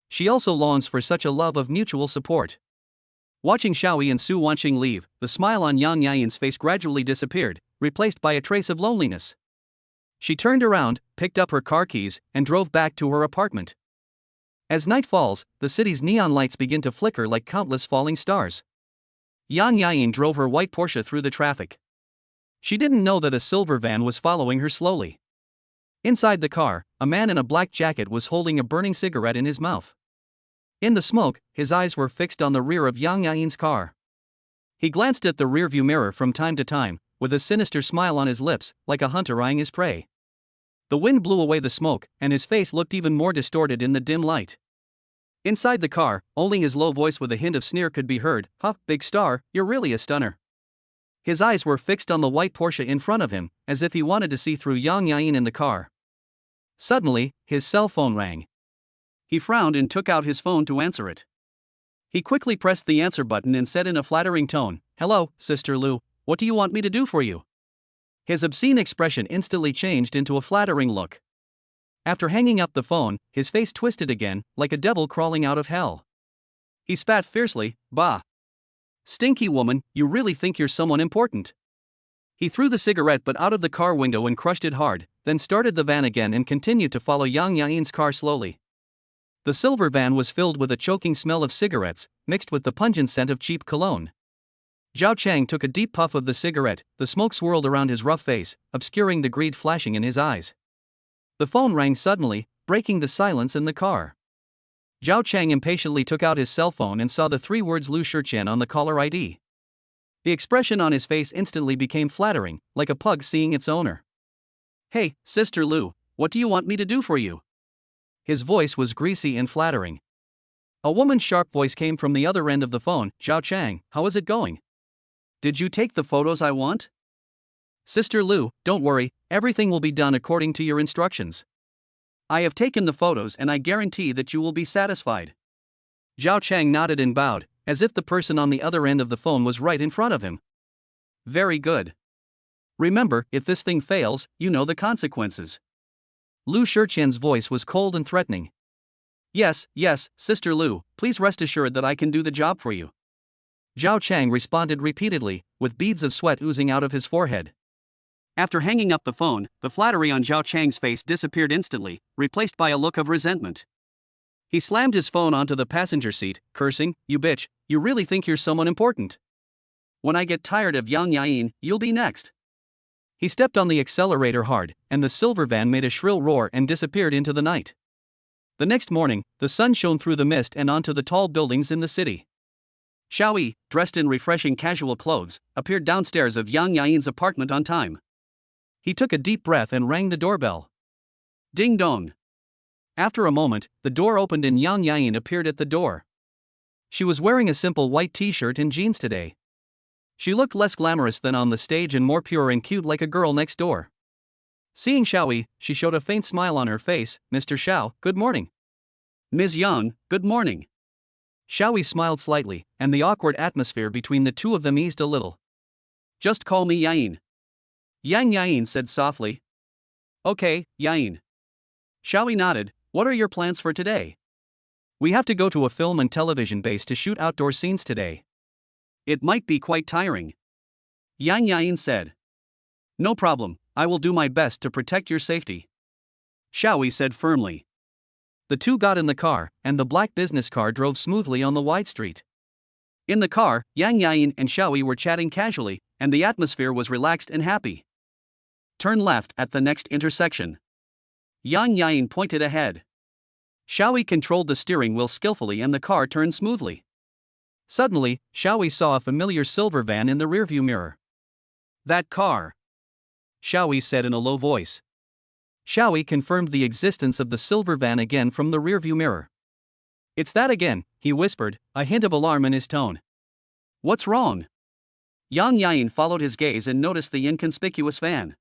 She also longs for such a love of mutual support. Watching Xiaoyi and Su Wanqing leave, the smile on Yain's face gradually disappeared, replaced by a trace of loneliness. She turned around, picked up her car keys, and drove back to her apartment. As night falls, the city's neon lights begin to flicker like countless falling stars. Yain drove her white Porsche through the traffic. She didn't know that a silver van was following her slowly. Inside the car, a man in a black jacket was holding a burning cigarette in his mouth. In the smoke, his eyes were fixed on the rear of Yain's car. He glanced at the rearview mirror from time to time, with a sinister smile on his lips, like a hunter eyeing his prey. The wind blew away the smoke, and his face looked even more distorted in the dim light. Inside the car, only his low voice with a hint of sneer could be heard. "Huh, big star, you're really a stunner." His eyes were fixed on the white Porsche in front of him, as if he wanted to see through Yain in the car. Suddenly, his cell phone rang. He frowned and took out his phone to answer it. He quickly pressed the answer button and said in a flattering tone, "Hello, Sister Lu, what do you want me to do for you?" His obscene expression instantly changed into a flattering look. After hanging up the phone, his face twisted again, like a devil crawling out of hell. He spat fiercely, "Bah! Stinky woman, you really think you're someone important?" He threw the cigarette butt out of the car window and crushed it hard, then started the van again and continued to follow Yain's car slowly. The silver van was filled with a choking smell of cigarettes, mixed with the pungent scent of cheap cologne. Zhao Chang took a deep puff of the cigarette, the smoke swirled around his rough face, obscuring the greed flashing in his eyes. The phone rang suddenly, breaking the silence in the car. Zhao Chang impatiently took out his cell phone and saw the three words Lu Shiqian on the caller ID. The expression on his face instantly became flattering, like a pug seeing its owner. "Hey, Sister Lu, what do you want me to do for you?" His voice was greasy and flattering. A woman's sharp voice came from the other end of the phone. "Zhao Chang, how is it going? Did you take the photos I want?" "Sister Lu, don't worry, everything will be done according to your instructions. I have taken the photos and I guarantee that you will be satisfied." Zhao Chang nodded and bowed, as if the person on the other end of the phone was right in front of him. "Very good. Remember, if this thing fails, you know the consequences." Lu Shiqian's voice was cold and threatening. Yes, Sister Lu, please rest assured that I can do the job for you." Zhao Chang responded repeatedly, with beads of sweat oozing out of his forehead. After hanging up the phone, the flattery on Zhao Chang's face disappeared instantly, replaced by a look of resentment. He slammed his phone onto the passenger seat, cursing, "You bitch, you really think you're someone important? When I get tired of Yain, you'll be next." He stepped on the accelerator hard, and the silver van made a shrill roar and disappeared into the night. The next morning, the sun shone through the mist and onto the tall buildings in the city. Xiaoyi, dressed in refreshing casual clothes, appeared downstairs of Yain's apartment on time. He took a deep breath and rang the doorbell. Ding dong. After a moment, the door opened and Yain appeared at the door. She was wearing a simple white t-shirt and jeans today. She looked less glamorous than on the stage and more pure and cute, like a girl next door. Seeing Xiaoyi, she showed a faint smile on her face. "Mr. Xiao, good morning." "Ms. Yang, good morning." Xiaoyi smiled slightly, and the awkward atmosphere between the two of them eased a little. "Just call me Yain." Yain said softly. "Okay, Yain." Xiaoyi nodded. "What are your plans for today?" "We have to go to a film and television base to shoot outdoor scenes today. It might be quite tiring." Yain said. "No problem, I will do my best to protect your safety," Xiaoyi said firmly. The two got in the car, and the black business car drove smoothly on the wide street. In the car, Yain and Xiaoyi were chatting casually, and the atmosphere was relaxed and happy. "Turn left at the next intersection." Yain pointed ahead. Xiaoyi controlled the steering wheel skillfully and the car turned smoothly. Suddenly, Xiaoyi saw a familiar silver van in the rearview mirror. "That car," Xiaoyi said in a low voice. Xiaoyi confirmed the existence of the silver van again from the rearview mirror. "It's that again," he whispered, a hint of alarm in his tone. "What's wrong?" Yain followed his gaze and noticed the inconspicuous van.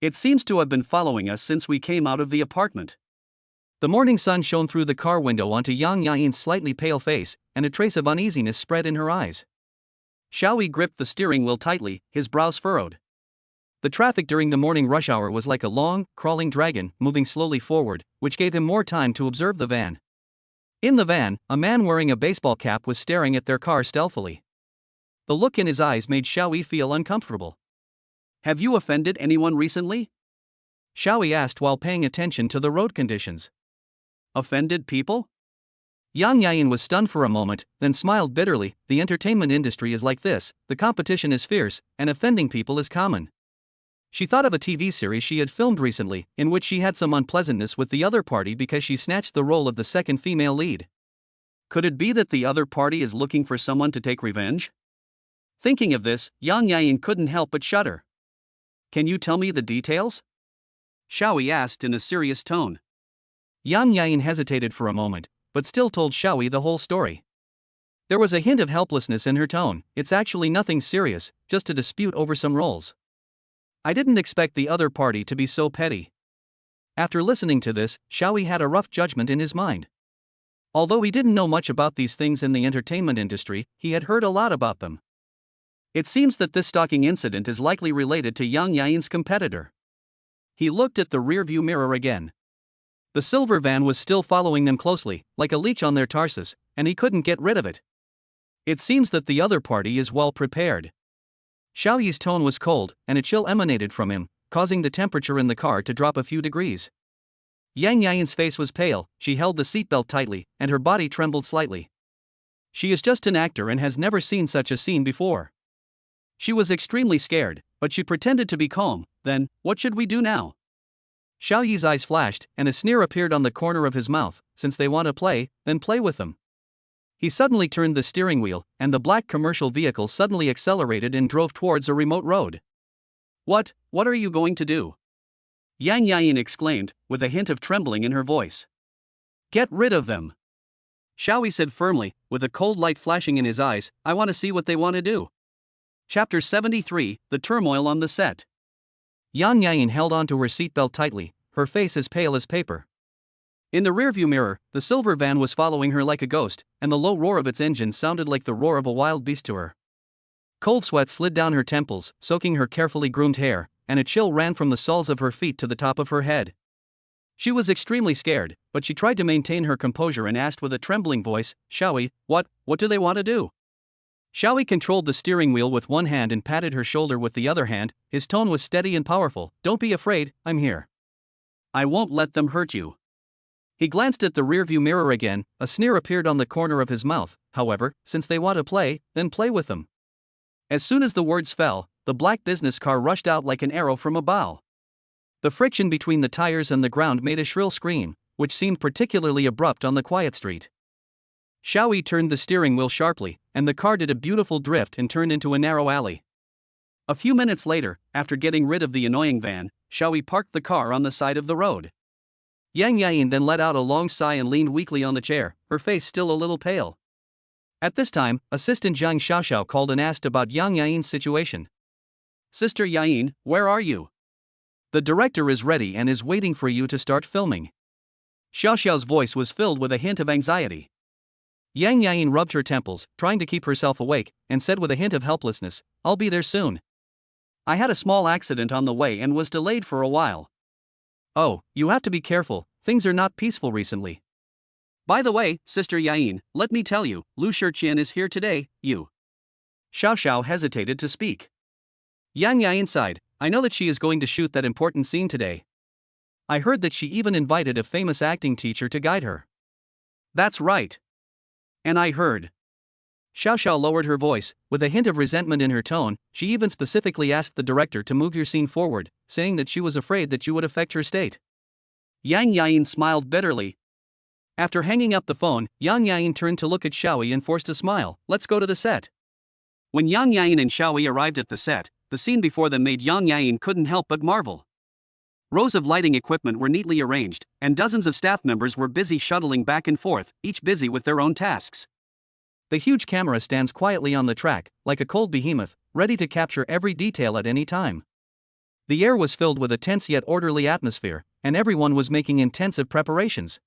"It seems to have been following us since we came out of the apartment." The morning sun shone through the car window onto Yain's slightly pale face, and a trace of uneasiness spread in her eyes. Xiaoyi gripped the steering wheel tightly, his brows furrowed. The traffic during the morning rush hour was like a long, crawling dragon, moving slowly forward, which gave him more time to observe the van. In the van, a man wearing a baseball cap was staring at their car stealthily. The look in his eyes made Xiaoyi feel uncomfortable. "Have you offended anyone recently?" Xiaoyi asked while paying attention to the road conditions. "Offended people?" Yain was stunned for a moment, then smiled bitterly. "The entertainment industry is like this, the competition is fierce, and offending people is common." She thought of a TV series she had filmed recently, in which she had some unpleasantness with the other party because she snatched the role of the second female lead. Could it be that the other party is looking for someone to take revenge? Thinking of this, Yain couldn't help but shudder. "Can you tell me the details?" Xiaoyi asked in a serious tone. Yain hesitated for a moment, but still told Xiaoyi the whole story. There was a hint of helplessness in her tone. "It's actually nothing serious, just a dispute over some roles. I didn't expect the other party to be so petty." After listening to this, Xiaoyi had a rough judgment in his mind. Although he didn't know much about these things in the entertainment industry, he had heard a lot about them. It seems that this stalking incident is likely related to Yain's competitor. He looked at the rearview mirror again. The silver van was still following them closely, like a leech on their tarsus, and he couldn't get rid of it. It seems that the other party is well prepared. Xiaoyi's tone was cold, and a chill emanated from him, causing the temperature in the car to drop a few degrees. Yain's face was pale, she held the seatbelt tightly, and her body trembled slightly. She is just an actor and has never seen such a scene before. She was extremely scared, but she pretended to be calm. "Then, what should we do now?" Xiaoyi's eyes flashed, and a sneer appeared on the corner of his mouth. "Since they want to play, then play with them." He suddenly turned the steering wheel, and the black commercial vehicle suddenly accelerated and drove towards a remote road. What are you going to do?" Yain exclaimed, with a hint of trembling in her voice. "Get rid of them," Xiaoyi said firmly, with a cold light flashing in his eyes. "I want to see what they want to do." Chapter 73, The Turmoil on the Set. Yain held onto her seatbelt tightly, her face as pale as paper. In the rearview mirror, the silver van was following her like a ghost, and the low roar of its engine sounded like the roar of a wild beast to her. Cold sweat slid down her temples, soaking her carefully groomed hair, and a chill ran from the soles of her feet to the top of her head. She was extremely scared, but she tried to maintain her composure and asked with a trembling voice, "Xiaoyi, what do they want to do?" Xiaoyi controlled the steering wheel with one hand and patted her shoulder with the other hand. His tone was steady and powerful. "Don't be afraid, I'm here. I won't let them hurt you." He glanced at the rearview mirror again. A sneer appeared on the corner of his mouth. "However, since they want to play, then play with them." As soon as the words fell, the black business car rushed out like an arrow from a bow. The friction between the tires and the ground made a shrill scream, which seemed particularly abrupt on the quiet street. Xiaoyi turned the steering wheel sharply, and the car did a beautiful drift and turned into a narrow alley. A few minutes later, after getting rid of the annoying van, Xiaoyi parked the car on the side of the road. Yain then let out a long sigh and leaned weakly on the chair, her face still a little pale. At this time, Assistant Zhang Xiaoxiao called and asked about Yain's situation. "Sister Yain, where are you? The director is ready and is waiting for you to start filming." Xiaoxiao's voice was filled with a hint of anxiety. Yain rubbed her temples, trying to keep herself awake, and said with a hint of helplessness, "I'll be there soon. I had a small accident on the way and was delayed for a while." "Oh, you have to be careful, things are not peaceful recently." "By the way, Sister Yain, let me tell you, Lu Shiqian is here today, you." Xiaoxiao hesitated to speak. Yain sighed. "I know that she is going to shoot that important scene today. I heard that she even invited a famous acting teacher to guide her." "That's right. And I heard." Xiaoxiao lowered her voice, with a hint of resentment in her tone. "She even specifically asked the director to move your scene forward, saying that she was afraid that you would affect her state." Yain smiled bitterly. After hanging up the phone, Yain turned to look at Xiaoyi and forced a smile. "Let's go to the set." When Yain and Xiaoyi arrived at the set, the scene before them made Yain couldn't help but marvel. Rows of lighting equipment were neatly arranged, and dozens of staff members were busy shuttling back and forth, each busy with their own tasks. The huge camera stands quietly on the track, like a cold behemoth, ready to capture every detail at any time. The air was filled with a tense yet orderly atmosphere, and everyone was making intensive preparations.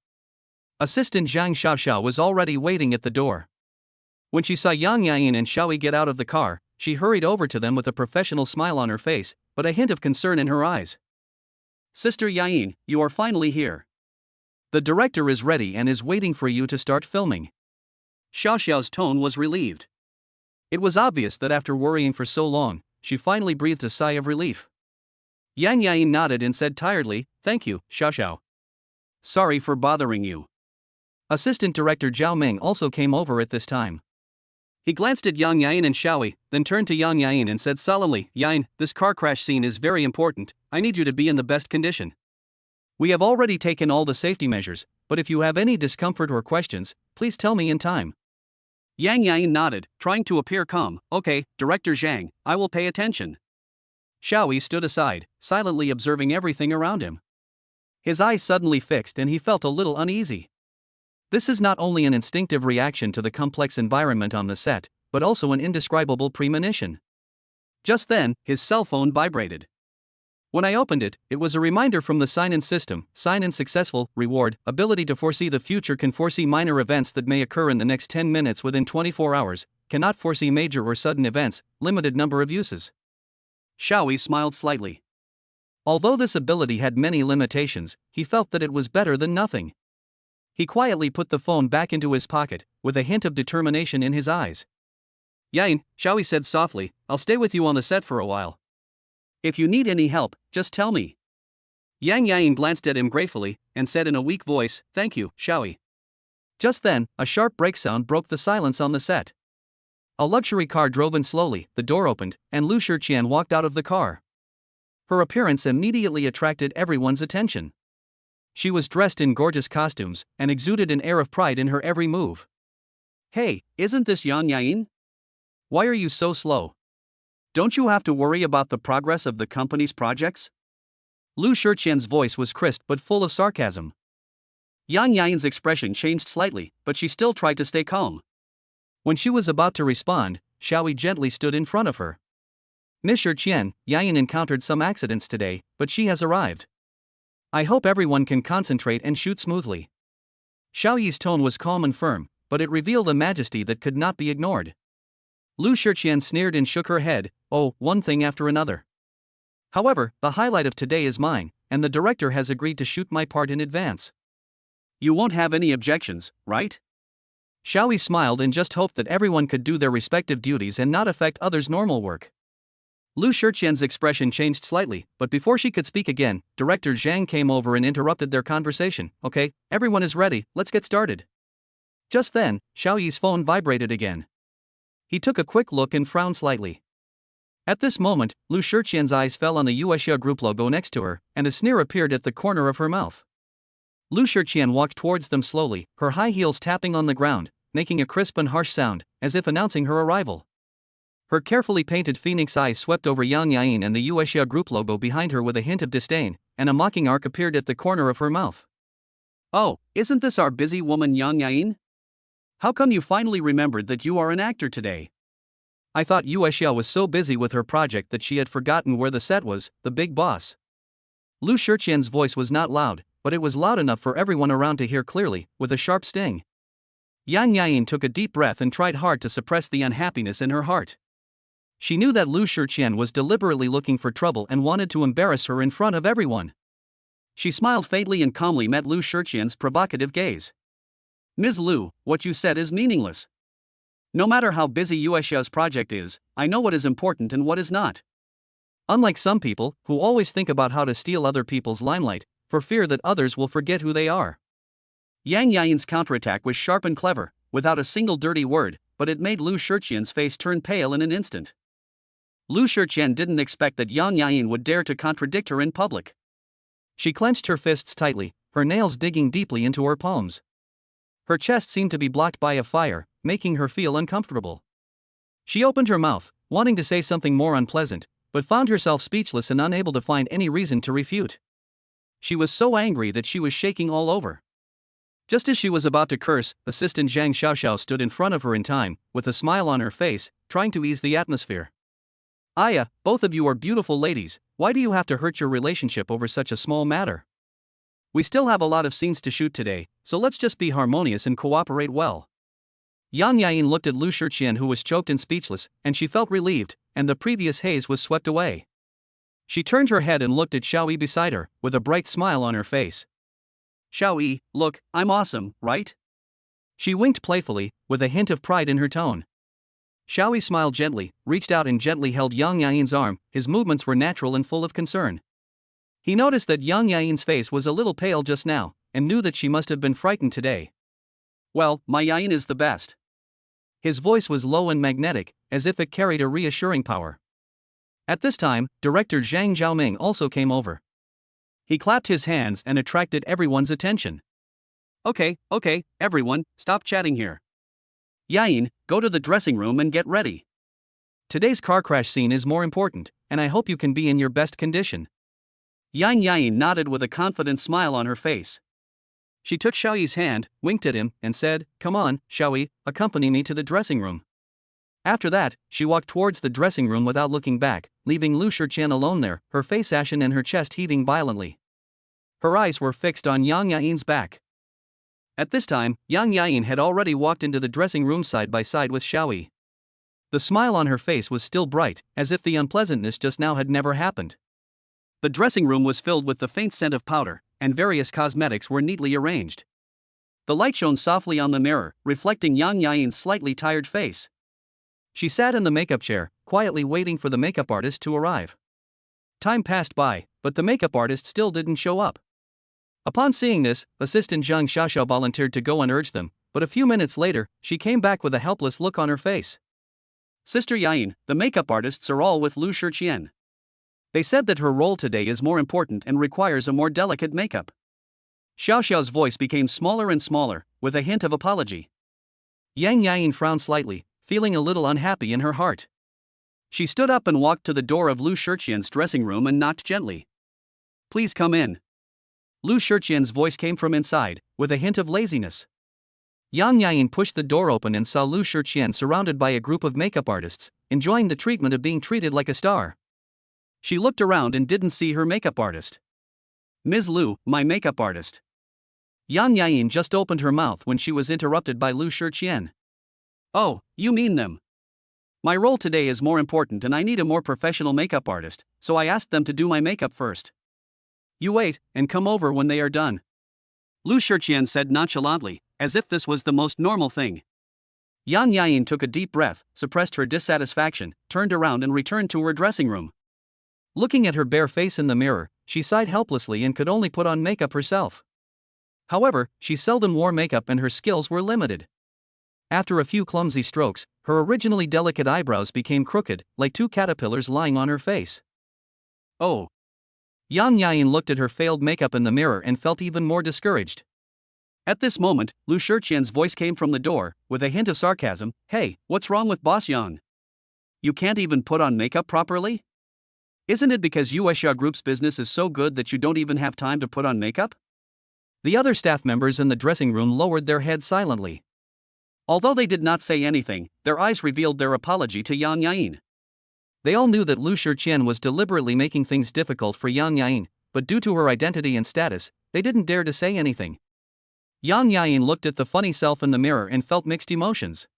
Assistant Zhang Xiaoxiao was already waiting at the door. When she saw Yang Yain and Xiaoyi get out of the car, she hurried over to them with a professional smile on her face, but a hint of concern in her eyes. Sister Yain, you are finally here. The director is ready and is waiting for you to start filming. Xiaoxiao's tone was relieved. It was obvious that after worrying for so long, she finally breathed a sigh of relief. Yang Yain nodded and said tiredly, "Thank you, Xiaoxiao. Sorry for bothering you." Assistant Director Zhao Ming also came over at this time. He glanced at Yang Yain and Xiaoyi, then turned to Yang Yain and said solemnly, "Yain, this car crash scene is very important. I need you to be in the best condition. We have already taken all the safety measures, but if you have any discomfort or questions, please tell me in time." Yang Yain nodded, trying to appear calm. "Okay, Director Zhang, I will pay attention." Xiaoyi stood aside, silently observing everything around him. His eyes suddenly fixed and he felt a little uneasy. This is not only an instinctive reaction to the complex environment on the set, but also an indescribable premonition. Just then, his cell phone vibrated. When I opened it, it was a reminder from the sign-in system. Sign-in successful, reward, ability to foresee the future, can foresee minor events that may occur in the next 10 minutes within 24 hours, cannot foresee major or sudden events, limited number of uses. Xiaoyi smiled slightly. Although this ability had many limitations, he felt that it was better than nothing. He quietly put the phone back into his pocket, with a hint of determination in his eyes. "Yain," Xiaoyi said softly, "I'll stay with you on the set for a while. If you need any help, just tell me." Yang Yain glanced at him gratefully, and said in a weak voice, "Thank you, Xiaoyi." Just then, a sharp brake sound broke the silence on the set. A luxury car drove in slowly, the door opened, and Lu Shiqian walked out of the car. Her appearance immediately attracted everyone's attention. She was dressed in gorgeous costumes, and exuded an air of pride in her every move. "Hey, isn't this Yang Yain? Why are you so slow? Don't you have to worry about the progress of the company's projects?" Lu Shiqian's voice was crisp but full of sarcasm. Yang Yain's expression changed slightly, but she still tried to stay calm. When she was about to respond, Xiaoyi gently stood in front of her. "Miss Shiqian, Yain encountered some accidents today, but she has arrived. I hope everyone can concentrate and shoot smoothly." Xiaoyi's tone was calm and firm, but it revealed a majesty that could not be ignored. Lu Shiqian sneered and shook her head. "Oh, one thing after another. However, the highlight of today is mine, and the director has agreed to shoot my part in advance. You won't have any objections, right?" Xiaoyi smiled and just hoped that everyone could do their respective duties and not affect others' normal work. Lu Shiqian's expression changed slightly, but before she could speak again, Director Zhang came over and interrupted their conversation. "Okay, everyone is ready, let's get started." Just then, Xiaoyi's phone vibrated again. He took a quick look and frowned slightly. At this moment, Lu Shiqian's eyes fell on the Yuexia Group logo next to her, and a sneer appeared at the corner of her mouth. Lu Shiqian walked towards them slowly, her high heels tapping on the ground, making a crisp and harsh sound, as if announcing her arrival. Her carefully painted phoenix eyes swept over Yang Yain and the Yuexia Group logo behind her with a hint of disdain, and a mocking arc appeared at the corner of her mouth. "Oh, isn't this our busy woman Yang Yain? How come you finally remembered that you are an actor today? I thought Yuexia was so busy with her project that she had forgotten where the set was, the big boss." Lu Shiqian's voice was not loud, but it was loud enough for everyone around to hear clearly, with a sharp sting. Yang Yain took a deep breath and tried hard to suppress the unhappiness in her heart. She knew that Lu Shiqian was deliberately looking for trouble and wanted to embarrass her in front of everyone. She smiled faintly and calmly met Lu Shiqian's provocative gaze. "Ms. Lu, what you said is meaningless. No matter how busy Yuexia's project is, I know what is important and what is not. Unlike some people, who always think about how to steal other people's limelight, for fear that others will forget who they are." Yang Yain's counterattack was sharp and clever, without a single dirty word, but it made Lu Shiqian's face turn pale in an instant. Lu Shiqian didn't expect that Yang Yain would dare to contradict her in public. She clenched her fists tightly, her nails digging deeply into her palms. Her chest seemed to be blocked by a fire, making her feel uncomfortable. She opened her mouth, wanting to say something more unpleasant, but found herself speechless and unable to find any reason to refute. She was so angry that she was shaking all over. Just as she was about to curse, Assistant Zhang Xiaoxiao stood in front of her in time, with a smile on her face, trying to ease the atmosphere. "Aya, both of you are beautiful ladies, why do you have to hurt your relationship over such a small matter? We still have a lot of scenes to shoot today, so let's just be harmonious and cooperate well. Yang Yain looked at Lu Shiqian, who was choked and speechless, and she felt relieved, and the previous haze was swept away. She turned her head and looked at Xiao Yi beside her, with a bright smile on her face. Xiao Yi, look, I'm awesome, right? She winked playfully, with a hint of pride in her tone. Xiao Yi smiled gently, reached out and gently held Yang Yain's arm. His movements were natural and full of concern. He noticed that Yang Yain's face was a little pale just now, and knew that she must have been frightened today. Well, my Yain is the best. His voice was low and magnetic, as if it carried a reassuring power. At this time, director Zhang Zhaoming also came over. He clapped his hands and attracted everyone's attention. Okay, everyone, stop chatting here. Yain, go to the dressing room and get ready. Today's car crash scene is more important, and I hope you can be in your best condition. Yain nodded with a confident smile on her face. She took Xiao Yi's hand, winked at him, and said, "Come on, Xiao Yi, accompany me to the dressing room." After that, she walked towards the dressing room without looking back, leaving Lu Shiqian alone there, her face ashen and her chest heaving violently. Her eyes were fixed on Yang Yain's back. At this time, Yang Yain had already walked into the dressing room side by side with Xiao Yi. The smile on her face was still bright, as if the unpleasantness just now had never happened. The dressing room was filled with the faint scent of powder, and various cosmetics were neatly arranged. The light shone softly on the mirror, reflecting Yang Yain's slightly tired face. She sat in the makeup chair, quietly waiting for the makeup artist to arrive. Time passed by, but the makeup artist still didn't show up. Upon seeing this, assistant Zhang Xiaoxiao volunteered to go and urge them, but a few minutes later, she came back with a helpless look on her face. Sister Yain, the makeup artists are all with Lu Shiqian. They said that her role today is more important and requires a more delicate makeup. Xiaoxiao's voice became smaller and smaller, with a hint of apology. Yang Yain frowned slightly, feeling a little unhappy in her heart. She stood up and walked to the door of Lu Shiqian's dressing room and knocked gently. "Please come in." Lu Shiqian's voice came from inside, with a hint of laziness. Yang Yain pushed the door open and saw Lu Shiqian surrounded by a group of makeup artists, enjoying the treatment of being treated like a star. She looked around and didn't see her makeup artist. "Ms. Lu, my makeup artist." Yang Yain just opened her mouth when she was interrupted by Lu Shiqian. "Oh, you mean them. My role today is more important and I need a more professional makeup artist, so I asked them to do my makeup first. You wait, and come over when they are done." Lu Shiqian said nonchalantly, as if this was the most normal thing. Yang Yain took a deep breath, suppressed her dissatisfaction, turned around and returned to her dressing room. Looking at her bare face in the mirror, she sighed helplessly and could only put on makeup herself. However, she seldom wore makeup and her skills were limited. After a few clumsy strokes, her originally delicate eyebrows became crooked, like two caterpillars lying on her face. Oh. Yang Yain looked at her failed makeup in the mirror and felt even more discouraged. At this moment, Lu Shiqian's voice came from the door, with a hint of sarcasm. "Hey, what's wrong with Boss Yang? You can't even put on makeup properly? Isn't it because Yuexia Group's business is so good that you don't even have time to put on makeup?" The other staff members in the dressing room lowered their heads silently. Although they did not say anything, their eyes revealed their apology to Yang Yain. They all knew that Lu Shiqian was deliberately making things difficult for Yang Yain, but due to her identity and status, they didn't dare to say anything. Yang Yain looked at the funny self in the mirror and felt mixed emotions.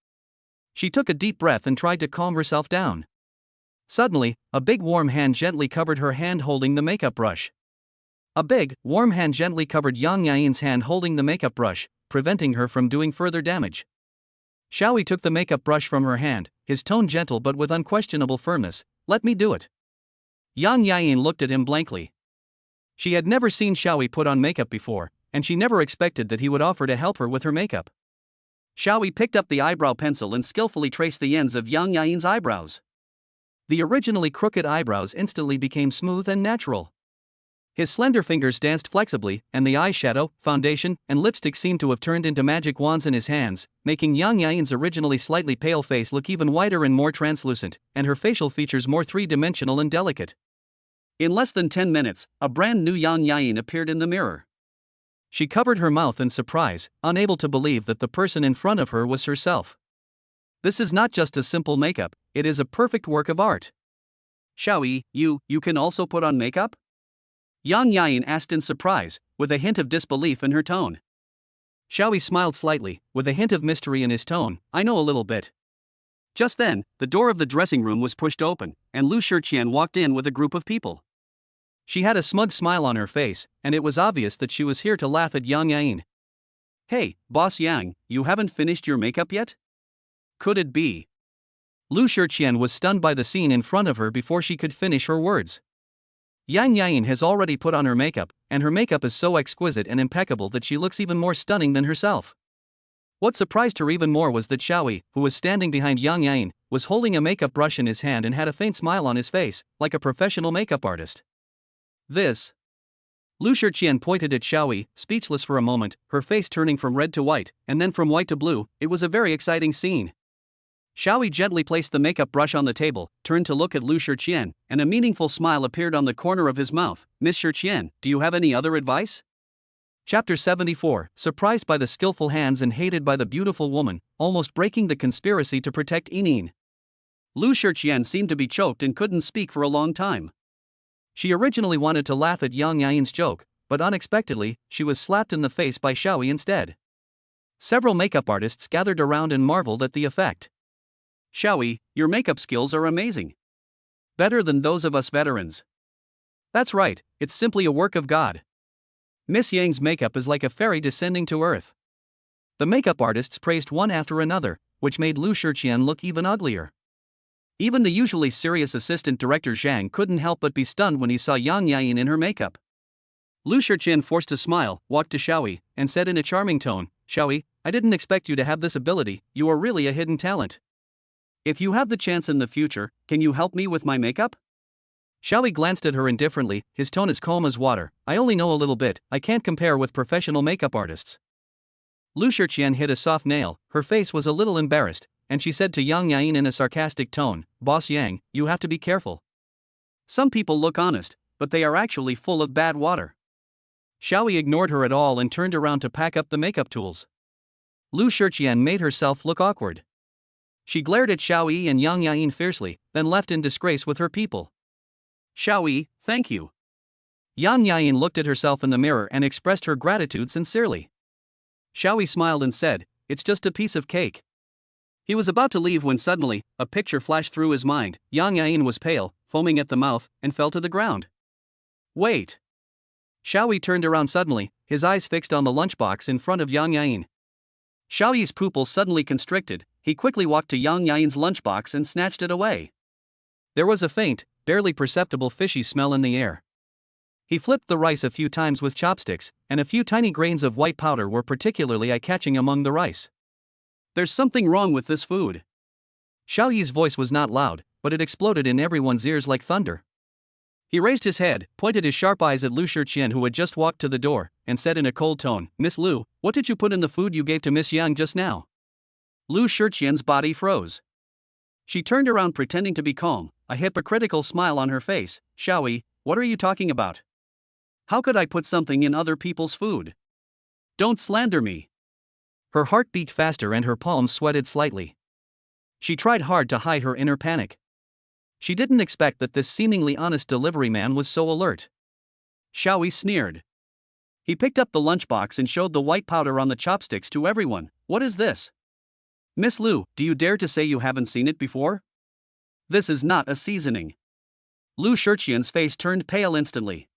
She took a deep breath and tried to calm herself down. Suddenly, a big warm hand gently covered her hand holding the makeup brush. A big, warm hand gently covered Yang Yain's hand holding the makeup brush, preventing her from doing further damage. Xiao Yi took the makeup brush from her hand, his tone gentle but with unquestionable firmness. "Let me do it." Yang Yain looked at him blankly. She had never seen Xiao Yi put on makeup before, and she never expected that he would offer to help her with her makeup. Xiao Yi picked up the eyebrow pencil and skillfully traced the ends of Yang Yain's eyebrows. The originally crooked eyebrows instantly became smooth and natural. His slender fingers danced flexibly, and the eyeshadow, foundation, and lipstick seemed to have turned into magic wands in his hands, making Yang Yain's originally slightly pale face look even whiter and more translucent, and her facial features more three-dimensional and delicate. In less than 10 minutes, a brand new Yang Yain appeared in the mirror. She covered her mouth in surprise, unable to believe that the person in front of her was herself. This is not just a simple makeup, it is a perfect work of art. "Xiao Yi, you can also put on makeup?" Yain asked in surprise, with a hint of disbelief in her tone. Xiaoyi smiled slightly, with a hint of mystery in his tone. I know a little bit. Just then, the door of the dressing room was pushed open, and Lu Shiqian walked in with a group of people. She had a smug smile on her face, and it was obvious that she was here to laugh at Yain. Hey, Boss Yang, you haven't finished your makeup yet? Could it be? Lu Shiqian was stunned by the scene in front of her before she could finish her words. Yain has already put on her makeup, and her makeup is so exquisite and impeccable that she looks even more stunning than herself. What surprised her even more was that Xiaoyi, who was standing behind Yain, was holding a makeup brush in his hand and had a faint smile on his face, like a professional makeup artist. This. Lu Shiqian pointed at Xiaoyi, speechless for a moment, her face turning from red to white, and then from white to blue. It was a very exciting scene. Xiaoyi gently placed the makeup brush on the table, turned to look at Lu Shiqian, and a meaningful smile appeared on the corner of his mouth. Miss Shiqian, do you have any other advice? Chapter 74, surprised by the skillful hands and hated by the beautiful woman, almost breaking the conspiracy to protect Yain. Lu Shiqian seemed to be choked and couldn't speak for a long time. She originally wanted to laugh at Yain's joke, but unexpectedly, she was slapped in the face by Xiaoyi instead. Several makeup artists gathered around and marveled at the effect. Xiaoyi, your makeup skills are amazing. Better than those of us veterans. That's right, it's simply a work of God. Miss Yang's makeup is like a fairy descending to earth. The makeup artists praised one after another, which made Lu Shiqian look even uglier. Even the usually serious assistant director Zhang couldn't help but be stunned when he saw Yain in her makeup. Lu Shiqian forced a smile, walked to Xiaoyi, and said in a charming tone, Xiaoyi, I didn't expect you to have this ability, you are really a hidden talent. If you have the chance in the future, can you help me with my makeup? Xiaoyi glanced at her indifferently, his tone as calm as water. I only know a little bit, I can't compare with professional makeup artists. Lu Shiqian hit a soft nail, her face was a little embarrassed, and she said to Yain in a sarcastic tone, Boss Yang, you have to be careful. Some people look honest, but they are actually full of bad water. Xiaoyi ignored her at all and turned around to pack up the makeup tools. Lu Shiqian made herself look awkward. She glared at Xiaoyi and Yain fiercely, then left in disgrace with her people. Xiaoyi, thank you. Yain looked at herself in the mirror and expressed her gratitude sincerely. Xiaoyi smiled and said, it's just a piece of cake. He was about to leave when suddenly, a picture flashed through his mind. Yain was pale, foaming at the mouth, and fell to the ground. Wait. Xiaoyi turned around suddenly, his eyes fixed on the lunchbox in front of Yain. Xiaoyi's pupils suddenly constricted, he quickly walked to Yain's lunchbox and snatched it away. There was a faint, barely perceptible fishy smell in the air. He flipped the rice a few times with chopsticks, and a few tiny grains of white powder were particularly eye-catching among the rice. There's something wrong with this food. Xiaoyi's voice was not loud, but it exploded in everyone's ears like thunder. He raised his head, pointed his sharp eyes at Lu Shiqian who had just walked to the door, and said in a cold tone, Miss Lu, what did you put in the food you gave to Miss Yang just now? Lu Shiqian's body froze. She turned around pretending to be calm, a hypocritical smile on her face. Xiaoyi, what are you talking about? How could I put something in other people's food? Don't slander me. Her heart beat faster and her palms sweated slightly. She tried hard to hide her inner panic. She didn't expect that this seemingly honest delivery man was so alert. Xiaoyi sneered. He picked up the lunchbox and showed the white powder on the chopsticks to everyone. What is this? Miss Lu, do you dare to say you haven't seen it before? This is not a seasoning. Lu Shiqian's face turned pale instantly.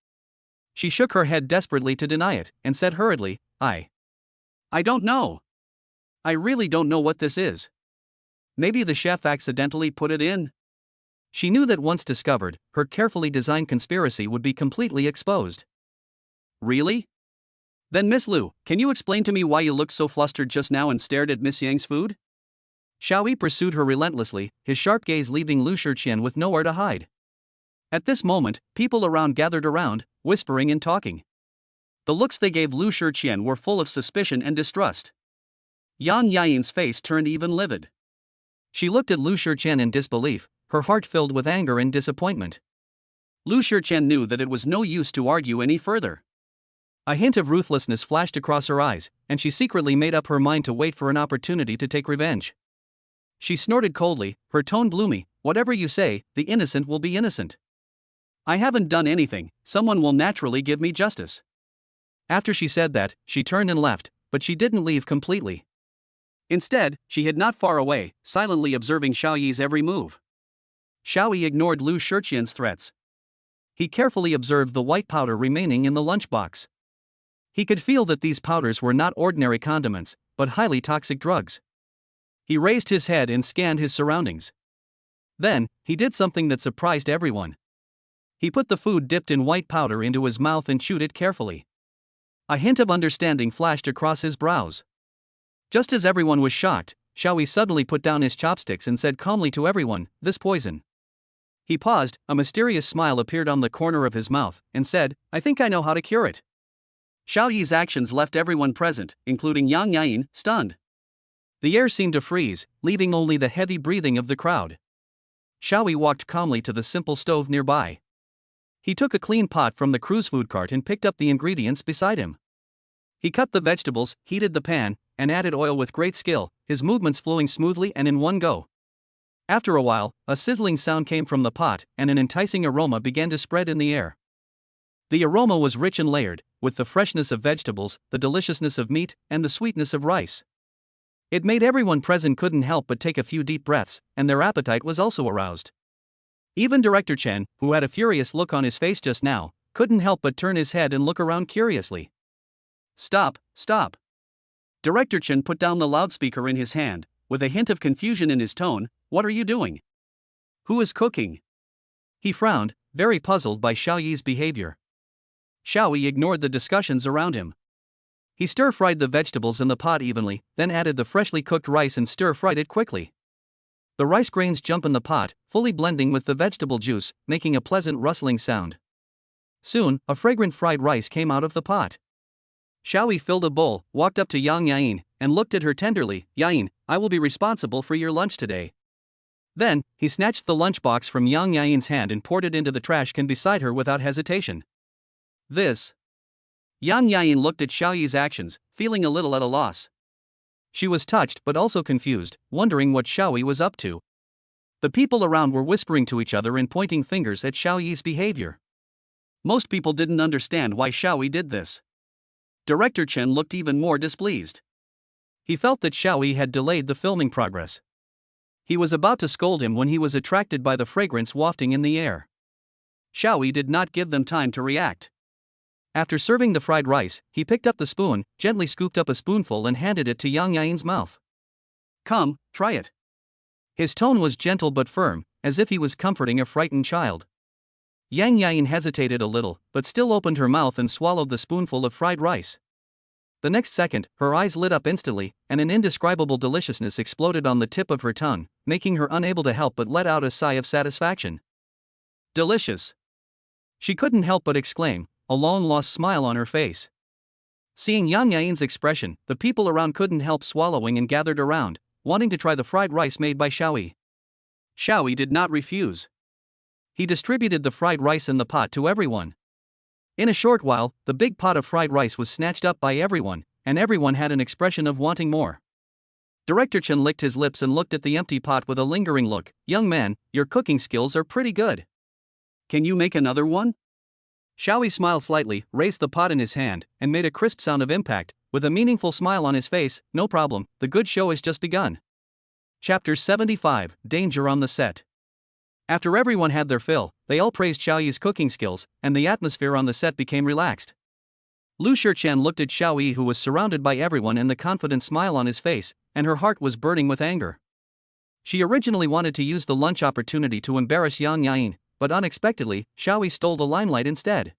She shook her head desperately to deny it, and said hurriedly, I don't know. I really don't know what this is. Maybe the chef accidentally put it in. She knew that once discovered, her carefully designed conspiracy would be completely exposed. Really? Then Miss Lu, can you explain to me why you looked so flustered just now and stared at Miss Yang's food? Xiaoyi pursued her relentlessly, his sharp gaze leaving Lu Shiqian with nowhere to hide. At this moment, people around gathered around, whispering and talking. The looks they gave Lu Shiqian were full of suspicion and distrust. Yain's face turned even livid. She looked at Lu Shiqian in disbelief, her heart filled with anger and disappointment. Lu Shiqian knew that it was no use to argue any further. A hint of ruthlessness flashed across her eyes, and she secretly made up her mind to wait for an opportunity to take revenge. She snorted coldly, her tone gloomy, whatever you say, the innocent will be innocent. I haven't done anything, someone will naturally give me justice. After she said that, she turned and left, but she didn't leave completely. Instead, she hid not far away, silently observing Xiao Yi's every move. Xiao Yi ignored Lu Shiqian's threats. He carefully observed the white powder remaining in the lunchbox. He could feel that these powders were not ordinary condiments, but highly toxic drugs. He raised his head and scanned his surroundings. Then, he did something that surprised everyone. He put the food dipped in white powder into his mouth and chewed it carefully. A hint of understanding flashed across his brows. Just as everyone was shocked, Xiao Yi suddenly put down his chopsticks and said calmly to everyone, "This poison." He paused, a mysterious smile appeared on the corner of his mouth, and said, "I think I know how to cure it." Xiao Yi's actions left everyone present, including Yang Yain, stunned. The air seemed to freeze, leaving only the heavy breathing of the crowd. Xiao Yi walked calmly to the simple stove nearby. He took a clean pot from the cruise food cart and picked up the ingredients beside him. He cut the vegetables, heated the pan, and added oil with great skill, his movements flowing smoothly and in one go. After a while, a sizzling sound came from the pot, and an enticing aroma began to spread in the air. The aroma was rich and layered, with the freshness of vegetables, the deliciousness of meat, and the sweetness of rice. It made everyone present couldn't help but take a few deep breaths, and their appetite was also aroused. Even Director Chen, who had a furious look on his face just now, couldn't help but turn his head and look around curiously. "Stop, stop." Director Chen put down the loudspeaker in his hand, with a hint of confusion in his tone. "What are you doing? Who is cooking?" He frowned, very puzzled by Xiao Yi's behavior. Xiao Yi ignored the discussions around him. He stir-fried the vegetables in the pot evenly, then added the freshly cooked rice and stir-fried it quickly. The rice grains jumped in the pot, fully blending with the vegetable juice, making a pleasant rustling sound. Soon, a fragrant fried rice came out of the pot. Xiao Yi filled a bowl, walked up to Yang Yain, and looked at her tenderly. "Yain, I will be responsible for your lunch today." Then, he snatched the lunchbox from Yang Yain's hand and poured it into the trash can beside her without hesitation. "This." Yang Yain looked at Xiao Yi's actions, feeling a little at a loss. She was touched but also confused, wondering what Xiao Yi was up to. The people around were whispering to each other and pointing fingers at Xiao Yi's behavior. Most people didn't understand why Xiao Yi did this. Director Chen looked even more displeased. He felt that Xiao Yi had delayed the filming progress. He was about to scold him when he was attracted by the fragrance wafting in the air. Xiao Yi did not give them time to react. After serving the fried rice, he picked up the spoon, gently scooped up a spoonful and handed it to Yang Yain's mouth. "Come, try it." His tone was gentle but firm, as if he was comforting a frightened child. Yang Yain hesitated a little, but still opened her mouth and swallowed the spoonful of fried rice. The next second, her eyes lit up instantly, and an indescribable deliciousness exploded on the tip of her tongue, making her unable to help but let out a sigh of satisfaction. "Delicious!" She couldn't help but exclaim, a long-lost smile on her face. Seeing Yang Yain's expression, the people around couldn't help swallowing and gathered around, wanting to try the fried rice made by Xiao Yi. Xiao Yi did not refuse. He distributed the fried rice in the pot to everyone. In a short while, the big pot of fried rice was snatched up by everyone, and everyone had an expression of wanting more. Director Chen licked his lips and looked at the empty pot with a lingering look. "Young man, your cooking skills are pretty good. Can you make another one?" Xiao Yi smiled slightly, raised the pot in his hand, and made a crisp sound of impact, with a meaningful smile on his face. "No problem, the good show has just begun." Chapter 75, Danger on the Set. After everyone had their fill, they all praised Xiao Yi's cooking skills, and the atmosphere on the set became relaxed. Lu Shiqian looked at Xiao Yi, who was surrounded by everyone, and the confident smile on his face, and her heart was burning with anger. She originally wanted to use the lunch opportunity to embarrass Yang Yain, but unexpectedly, Xiao Yi stole the limelight instead.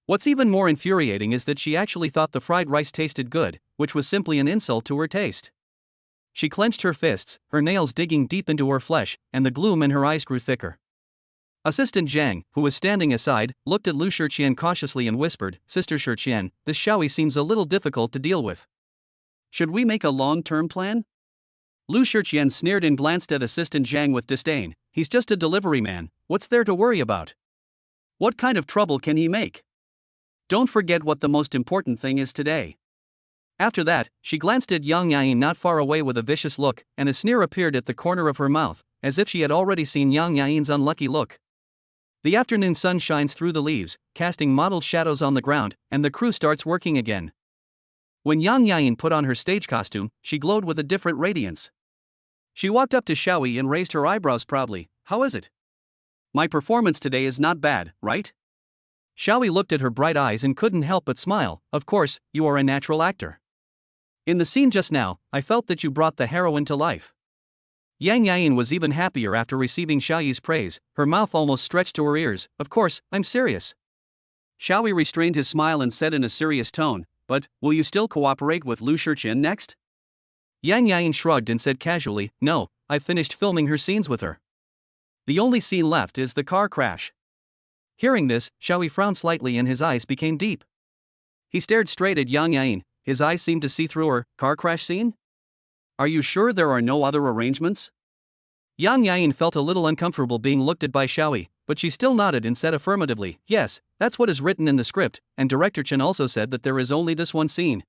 What's even more infuriating is that she actually thought the fried rice tasted good, which was simply an insult to her taste. She clenched her fists, her nails digging deep into her flesh, and the gloom in her eyes grew thicker. Assistant Zhang, who was standing aside, looked at Lu Shiqian cautiously and whispered, "Sister Shiqian, this Xiao Yi seems a little difficult to deal with. Should we make a long-term plan?" Lu Shiqian sneered and glanced at Assistant Zhang with disdain. "He's just a delivery man, what's there to worry about? What kind of trouble can he make? Don't forget what the most important thing is today." After that, she glanced at Yang Yain not far away with a vicious look, and a sneer appeared at the corner of her mouth, as if she had already seen Yang Yain's unlucky look. The afternoon sun shines through the leaves, casting mottled shadows on the ground, and the crew starts working again. When Yain put on her stage costume, she glowed with a different radiance. She walked up to Xiaoyi and raised her eyebrows proudly. "How is it? My performance today is not bad, right?" Xiaoyi looked at her bright eyes and couldn't help but smile. "Of course, you are a natural actor. In the scene just now, I felt that you brought the heroine to life." Yain was even happier after receiving Xiaoyi's praise, her mouth almost stretched to her ears. "Of course, I'm serious." Xiaoyi restrained his smile and said in a serious tone, "But, will you still cooperate with Lu Shiqian next?" Yain shrugged and said casually, "No, I've finished filming her scenes with her. The only scene left is the car crash." Hearing this, Xiaoyi frowned slightly and his eyes became deep. He stared straight at Yain, his eyes seemed to see through her. "Car crash scene? Are you sure there are no other arrangements?" Yain felt a little uncomfortable being looked at by Xiaoyi, but she still nodded and said affirmatively, "Yes, that's what is written in the script, and Director Chen also said that there is only this one scene."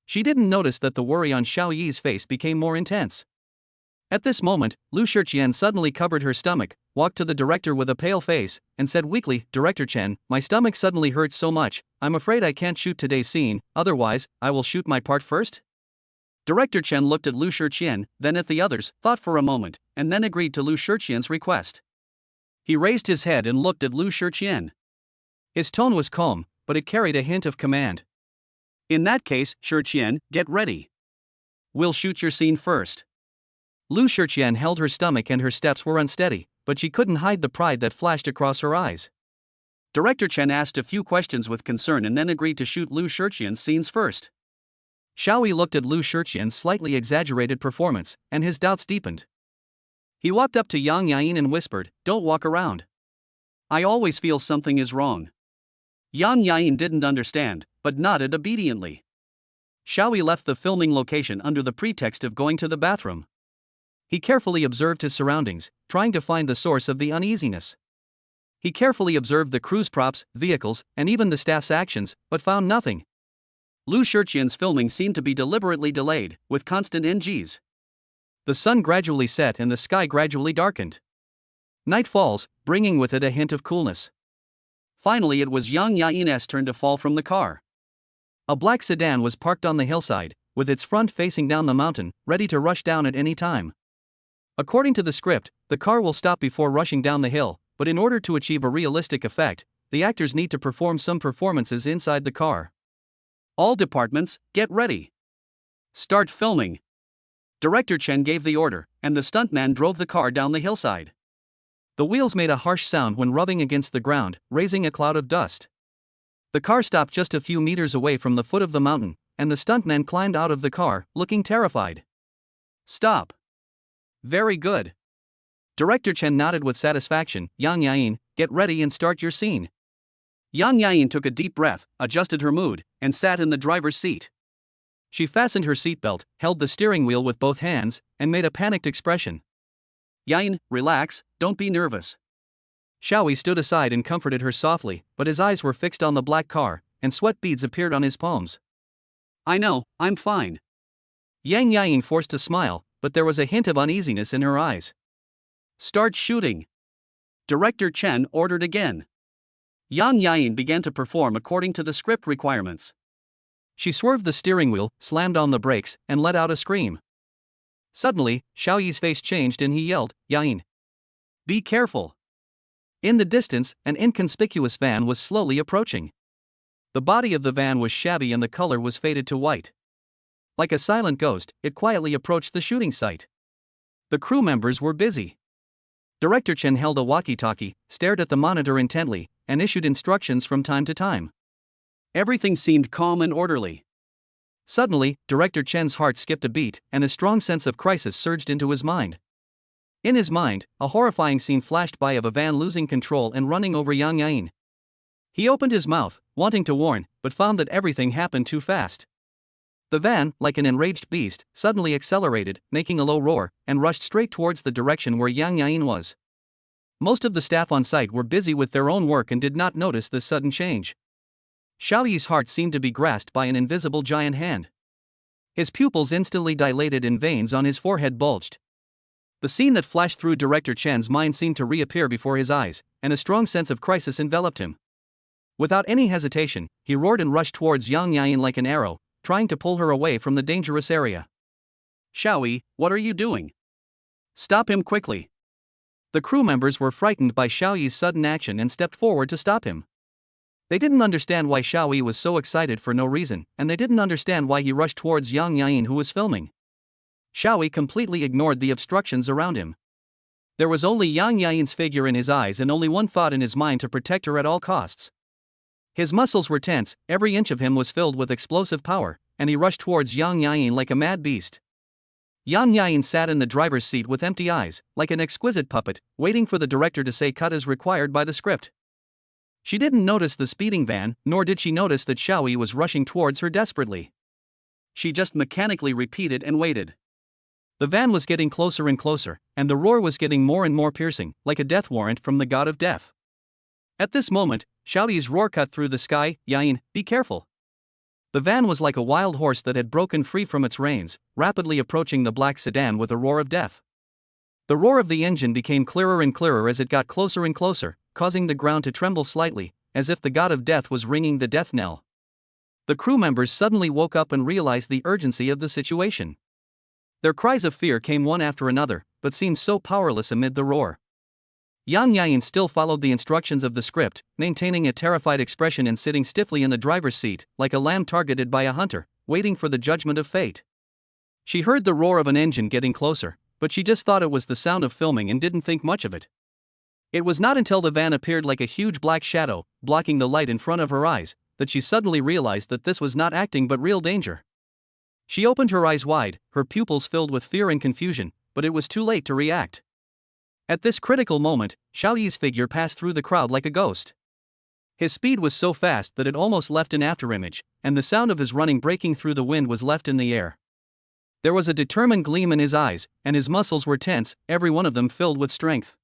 She didn't notice that the worry on Xiaoyi's face became more intense. At this moment, Lu Shiqian suddenly covered her stomach, walked to the director with a pale face, and said weakly, "Director Chen, my stomach suddenly hurts so much, I'm afraid I can't shoot today's scene, otherwise, I will shoot my part first?" Director Chen looked at Lu Shiqian, then at the others, thought for a moment, and then agreed to Lu Shiqian's request. He raised his head and looked at Lu Shiqian. His tone was calm, but it carried a hint of command. "In that case, Shiqian, get ready. We'll shoot your scene first." Lu Shiqian held her stomach and her steps were unsteady, but she couldn't hide the pride that flashed across her eyes. Director Chen asked a few questions with concern and then agreed to shoot Lu Shiqian's scenes first. Xiaoyi looked at Lu Shiqian's slightly exaggerated performance, and his doubts deepened. He walked up to Yain and whispered, "Don't walk around. I always feel something is wrong." Yain didn't understand, but nodded obediently. Xiaoyi left the filming location under the pretext of going to the bathroom. He carefully observed his surroundings, trying to find the source of the uneasiness. He carefully observed the crew's props, vehicles, and even the staff's actions, but found nothing. Lu Shiqian's filming seemed to be deliberately delayed, with constant NGs. The sun gradually set and the sky gradually darkened. Night falls, bringing with it a hint of coolness. Finally, it was Yain's turn to fall from the car. A black sedan was parked on the hillside, with its front facing down the mountain, ready to rush down at any time. According to the script, the car will stop before rushing down the hill, but in order to achieve a realistic effect, the actors need to perform some performances inside the car. "All departments, get ready. Start filming." Director Chen gave the order, and the stuntman drove the car down the hillside. The wheels made a harsh sound when rubbing against the ground, raising a cloud of dust. The car stopped just a few meters away from the foot of the mountain, and the stuntman climbed out of the car, looking terrified. "Stop. Very good." Director Chen nodded with satisfaction. "Yain, get ready and start your scene." Yain took a deep breath, adjusted her mood, and sat in the driver's seat. She fastened her seatbelt, held the steering wheel with both hands, and made a panicked expression. "Yain, relax, don't be nervous." Xiaoyi stood aside and comforted her softly, but his eyes were fixed on the black car, and sweat beads appeared on his palms. "I know, I'm fine." Yain forced a smile, but there was a hint of uneasiness in her eyes. "Start shooting." Director Chen ordered again. Yain began to perform according to the script requirements. She swerved the steering wheel, slammed on the brakes, and let out a scream. Suddenly, Xiaoyi's face changed and he yelled, "Yain! Be careful!" In the distance, an inconspicuous van was slowly approaching. The body of the van was shabby and the color was faded to white. Like a silent ghost, it quietly approached the shooting site. The crew members were busy. Director Chen held a walkie-talkie, stared at the monitor intently, and issued instructions from time to time. Everything seemed calm and orderly. Suddenly, Director Chen's heart skipped a beat, and a strong sense of crisis surged into his mind. In his mind, a horrifying scene flashed by of a van losing control and running over Yain. He opened his mouth, wanting to warn, but found that everything happened too fast. The van, like an enraged beast, suddenly accelerated, making a low roar, and rushed straight towards the direction where Yain was. Most of the staff on site were busy with their own work and did not notice this sudden change. Xiaoyi's heart seemed to be grasped by an invisible giant hand. His pupils instantly dilated and veins on his forehead bulged. The scene that flashed through Director Chen's mind seemed to reappear before his eyes, and a strong sense of crisis enveloped him. Without any hesitation, he roared and rushed towards Yang Yain like an arrow, trying to pull her away from the dangerous area. Xiaoyi, what are you doing? Stop him quickly. The crew members were frightened by Xiaoyi's sudden action and stepped forward to stop him. They didn't understand why Xiaoyi was so excited for no reason, and they didn't understand why he rushed towards Yang Yain, who was filming. Xiaoyi completely ignored the obstructions around him. There was only Yang Yain's figure in his eyes and only one thought in his mind: to protect her at all costs. His muscles were tense, every inch of him was filled with explosive power, and he rushed towards Yang Yain like a mad beast. Yang Yain sat in the driver's seat with empty eyes, like an exquisite puppet, waiting for the director to say cut as required by the script. She didn't notice the speeding van, nor did she notice that Xiaoyi was rushing towards her desperately. She just mechanically repeated and waited. The van was getting closer and closer, and the roar was getting more and more piercing, like a death warrant from the god of death. At this moment, Xiaoyi's roar cut through the sky. Yain, be careful. The van was like a wild horse that had broken free from its reins, rapidly approaching the black sedan with a roar of death. The roar of the engine became clearer and clearer as it got closer and closer, causing the ground to tremble slightly, as if the god of death was ringing the death knell. The crew members suddenly woke up and realized the urgency of the situation. Their cries of fear came one after another, but seemed so powerless amid the roar. Yang Yain still followed the instructions of the script, maintaining a terrified expression and sitting stiffly in the driver's seat, like a lamb targeted by a hunter, waiting for the judgment of fate. She heard the roar of an engine getting closer, but she just thought it was the sound of filming and didn't think much of it. It was not until the van appeared like a huge black shadow, blocking the light in front of her eyes, that she suddenly realized that this was not acting but real danger. She opened her eyes wide, her pupils filled with fear and confusion, but it was too late to react. At this critical moment, Xiaoyi's figure passed through the crowd like a ghost. His speed was so fast that it almost left an afterimage, and the sound of his running breaking through the wind was left in the air. There was a determined gleam in his eyes, and his muscles were tense, every one of them filled with strength.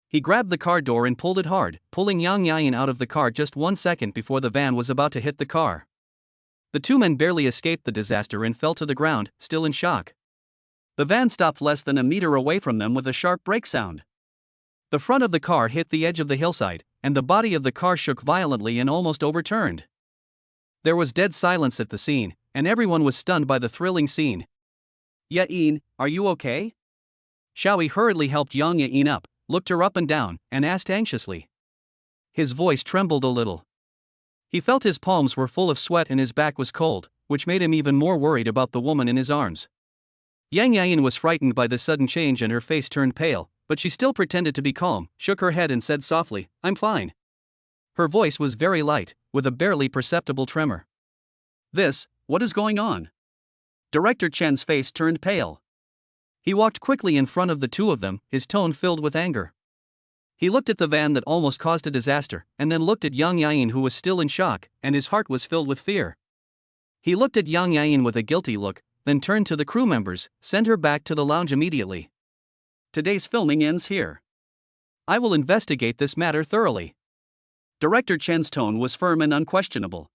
He grabbed the car door and pulled it hard, pulling Yang Yain out of the car just 1 second before the van was about to hit the car. The two men barely escaped the disaster and fell to the ground, still in shock. The van stopped less than a meter away from them with a sharp brake sound. The front of the car hit the edge of the hillside, and the body of the car shook violently and almost overturned. There was dead silence at the scene, and everyone was stunned by the thrilling scene. Yain, are you okay? Xiaoyi hurriedly helped Yang Yain up, looked her up and down, and asked anxiously. His voice trembled a little. He felt his palms were full of sweat and his back was cold, which made him even more worried about the woman in his arms. Yang Yain was frightened by this sudden change and her face turned pale, but she still pretended to be calm, shook her head and said softly, I'm fine. Her voice was very light, with a barely perceptible tremor. What is going on? Director Chen's face turned pale. He walked quickly in front of the two of them, his tone filled with anger. He looked at the van that almost caused a disaster, and then looked at Yang Yain, who was still in shock, and his heart was filled with fear. He looked at Yang Yain with a guilty look, then turned to the crew members, send her back to the lounge immediately. Today's filming ends here. I will investigate this matter thoroughly. Director Chen's tone was firm and unquestionable.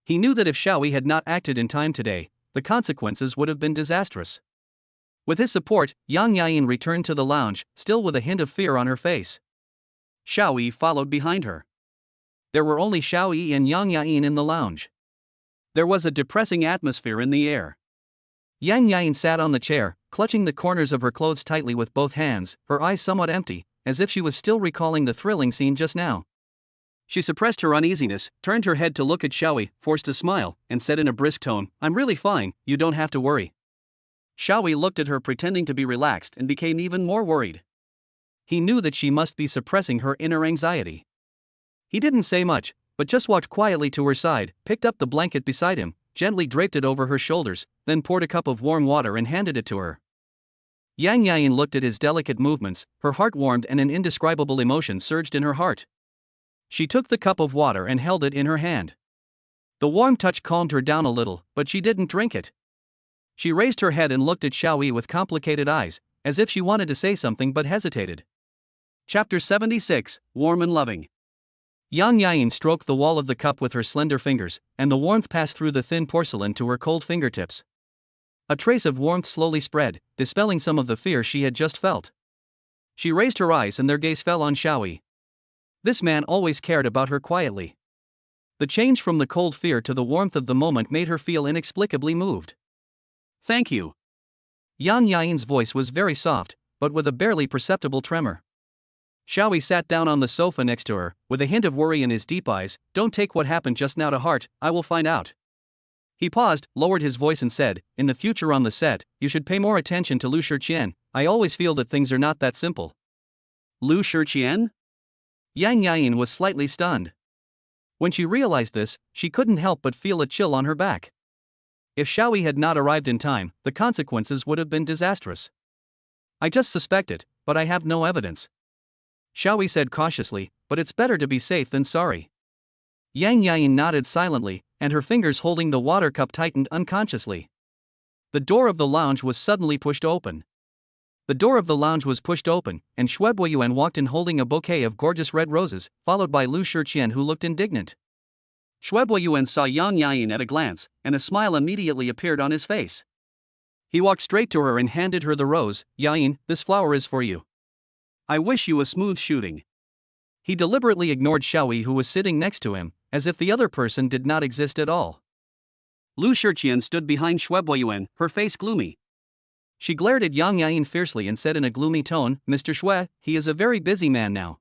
He knew that if Xiaoyi had not acted in time today, the consequences would have been disastrous. With his support, Yang Yain returned to the lounge, still with a hint of fear on her face. Xiaoyi followed behind her. There were only Xiaoyi and Yang Yain in the lounge. There was a depressing atmosphere in the air. Yang Yain sat on the chair, clutching the corners of her clothes tightly with both hands, her eyes somewhat empty, as if she was still recalling the thrilling scene just now. She suppressed her uneasiness, turned her head to look at Xiaoyi, forced a smile, and said in a brisk tone, I'm really fine, you don't have to worry. Xiaoyi looked at her pretending to be relaxed and became even more worried. He knew that she must be suppressing her inner anxiety. He didn't say much, but just walked quietly to her side, picked up the blanket beside him, gently draped it over her shoulders, then poured a cup of warm water and handed it to her. Yang Yain looked at his delicate movements, her heart warmed and an indescribable emotion surged in her heart. She took the cup of water and held it in her hand. The warm touch calmed her down a little, but she didn't drink it. She raised her head and looked at Xiaoyi with complicated eyes, as if she wanted to say something but hesitated. Chapter 76, Warm and Loving. Yang Yain stroked the wall of the cup with her slender fingers, and the warmth passed through the thin porcelain to her cold fingertips. A trace of warmth slowly spread, dispelling some of the fear she had just felt. She raised her eyes and their gaze fell on Xiaoyi. This man always cared about her quietly. The change from the cold fear to the warmth of the moment made her feel inexplicably moved. Thank you. Yain's voice was very soft, but with a barely perceptible tremor. Xiaoyi sat down on the sofa next to her, with a hint of worry in his deep eyes. Don't take what happened just now to heart, I will find out. He paused, lowered his voice and said, in the future on the set, you should pay more attention to Lu Shiqian. I always feel that things are not that simple. Lu Shiqian? Yain was slightly stunned. When she realized this, she couldn't help but feel a chill on her back. If Xiaoyi had not arrived in time, the consequences would have been disastrous. I just suspect it, but I have no evidence. Xiaoyi said cautiously, but it's better to be safe than sorry. Yain nodded silently, and her fingers holding the water cup tightened unconsciously. The door of the lounge was suddenly pushed open. And Xue Boyuan walked in holding a bouquet of gorgeous red roses, followed by Lu Shiqian who looked indignant. Xue Boyuan saw Yain at a glance, and a smile immediately appeared on his face. He walked straight to her and handed her the rose. Yain, this flower is for you. I wish you a smooth shooting. He deliberately ignored Xiaoyi who was sitting next to him, as if the other person did not exist at all. Lu Shiqian stood behind Xue Boyuan, her face gloomy. She glared at Yain fiercely and said in a gloomy tone, Mr. Xue, he is a very busy man now.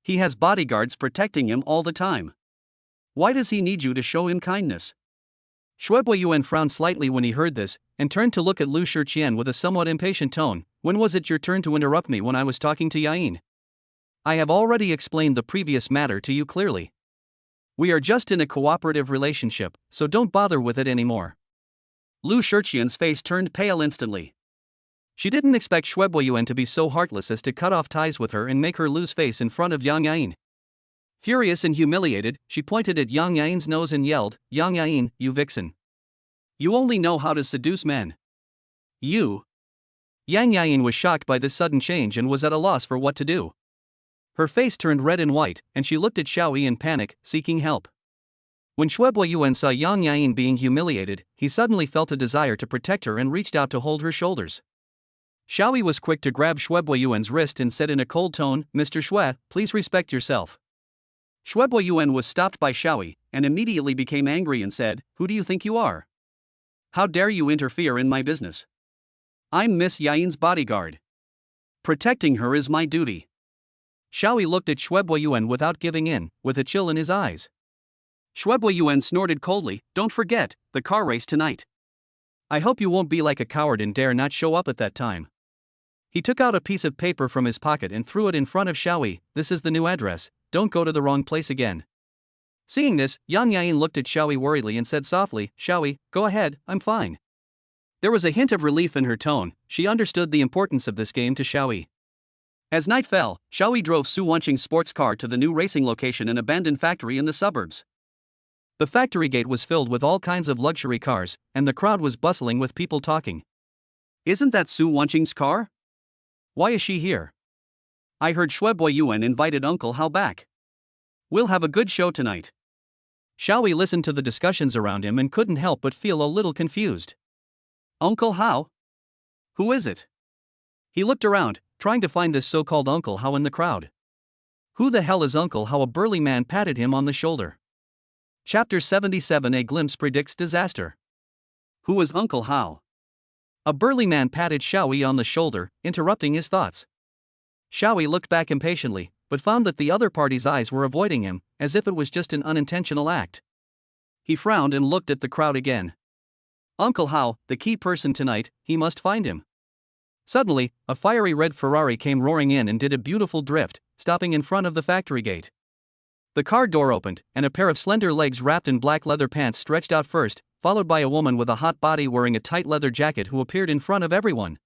He has bodyguards protecting him all the time. Why does he need you to show him kindness? Xue Boyuan frowned slightly when he heard this, and turned to look at Lu Shiqian with a somewhat impatient tone. When was it your turn to interrupt me when I was talking to Yain? I have already explained the previous matter to you clearly. We are just in a cooperative relationship, so don't bother with it anymore. Lu Shiqian's face turned pale instantly. She didn't expect Xue Boyuan to be so heartless as to cut off ties with her and make her lose face in front of Yain. Furious and humiliated, she pointed at Yain's nose and yelled, Yain, you vixen. You only know how to seduce men. You. Yain was shocked by this sudden change and was at a loss for what to do. Her face turned red and white, and she looked at Xiaoyi in panic, seeking help. When Xue Boyuan saw Yain being humiliated, he suddenly felt a desire to protect her and reached out to hold her shoulders. Xiaoyi was quick to grab Xue Boyuan's wrist and said in a cold tone, Mr. Xue, please respect yourself. Xue Boyuan was stopped by Xiaoyi, and immediately became angry and said, Who do you think you are? How dare you interfere in my business? I'm Miss Yain's bodyguard. Protecting her is my duty. Xiaoyi looked at Xue Boyuan without giving in, with a chill in his eyes. Xue Boyuan snorted coldly, Don't forget, the car race tonight. I hope you won't be like a coward and dare not show up at that time. He took out a piece of paper from his pocket and threw it in front of Xiaoyi. This is the new address, don't go to the wrong place again. Seeing this, Yain looked at Xiaoyi worriedly and said softly, Xiaoyi, go ahead, I'm fine. There was a hint of relief in her tone. She understood the importance of this game to Xiaoyi. As night fell, Xiaoyi drove Su Wanqing's sports car to the new racing location, an abandoned factory in the suburbs. The factory gate was filled with all kinds of luxury cars, and the crowd was bustling with people talking. Isn't that Su Wanqing's car? Why is she here? I heard Xue Boyuan invited Uncle Hao back. We'll have a good show tonight. Xiaoyi listened to the discussions around him and couldn't help but feel a little confused. Uncle Hao? Who is it? He looked around, trying to find this so-called Uncle Hao in the crowd. Who the hell is Uncle Hao? A burly man patted him on the shoulder. Chapter 77. A glimpse predicts disaster. Who is Uncle Hao? A burly man patted Xiaoyi on the shoulder, interrupting his thoughts. Xiaoyi looked back impatiently, but found that the other party's eyes were avoiding him, as if it was just an unintentional act. He frowned and looked at the crowd again. Uncle Hao, the key person tonight, he must find him. Suddenly, a fiery red Ferrari came roaring in and did a beautiful drift, stopping in front of the factory gate. The car door opened, and a pair of slender legs wrapped in black leather pants stretched out first, followed by a woman with a hot body wearing a tight leather jacket who appeared in front of everyone.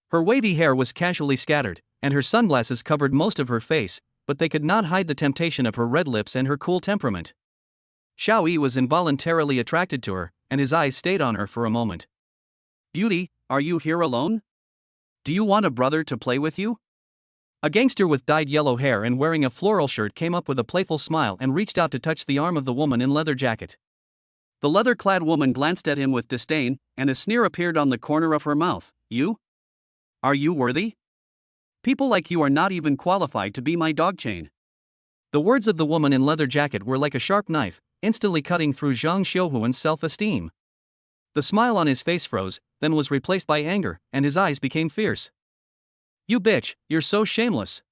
Her wavy hair was casually scattered, and her sunglasses covered most of her face, but they could not hide the temptation of her red lips and her cool temperament. Xiaoyi was involuntarily attracted to her, and his eyes stayed on her for a moment. Beauty, are you here alone? Do you want a brother to play with you? A gangster with dyed yellow hair and wearing a floral shirt came up with a playful smile and reached out to touch the arm of the woman in leather jacket. The leather-clad woman glanced at him with disdain, and a sneer appeared on the corner of her mouth. You? Are you worthy? People like you are not even qualified to be my dog chain. The words of the woman in leather jacket were like a sharp knife, instantly cutting through Zhang Xiuhuan's self-esteem. The smile on his face froze, then was replaced by anger, and his eyes became fierce. You bitch, you're so shameless.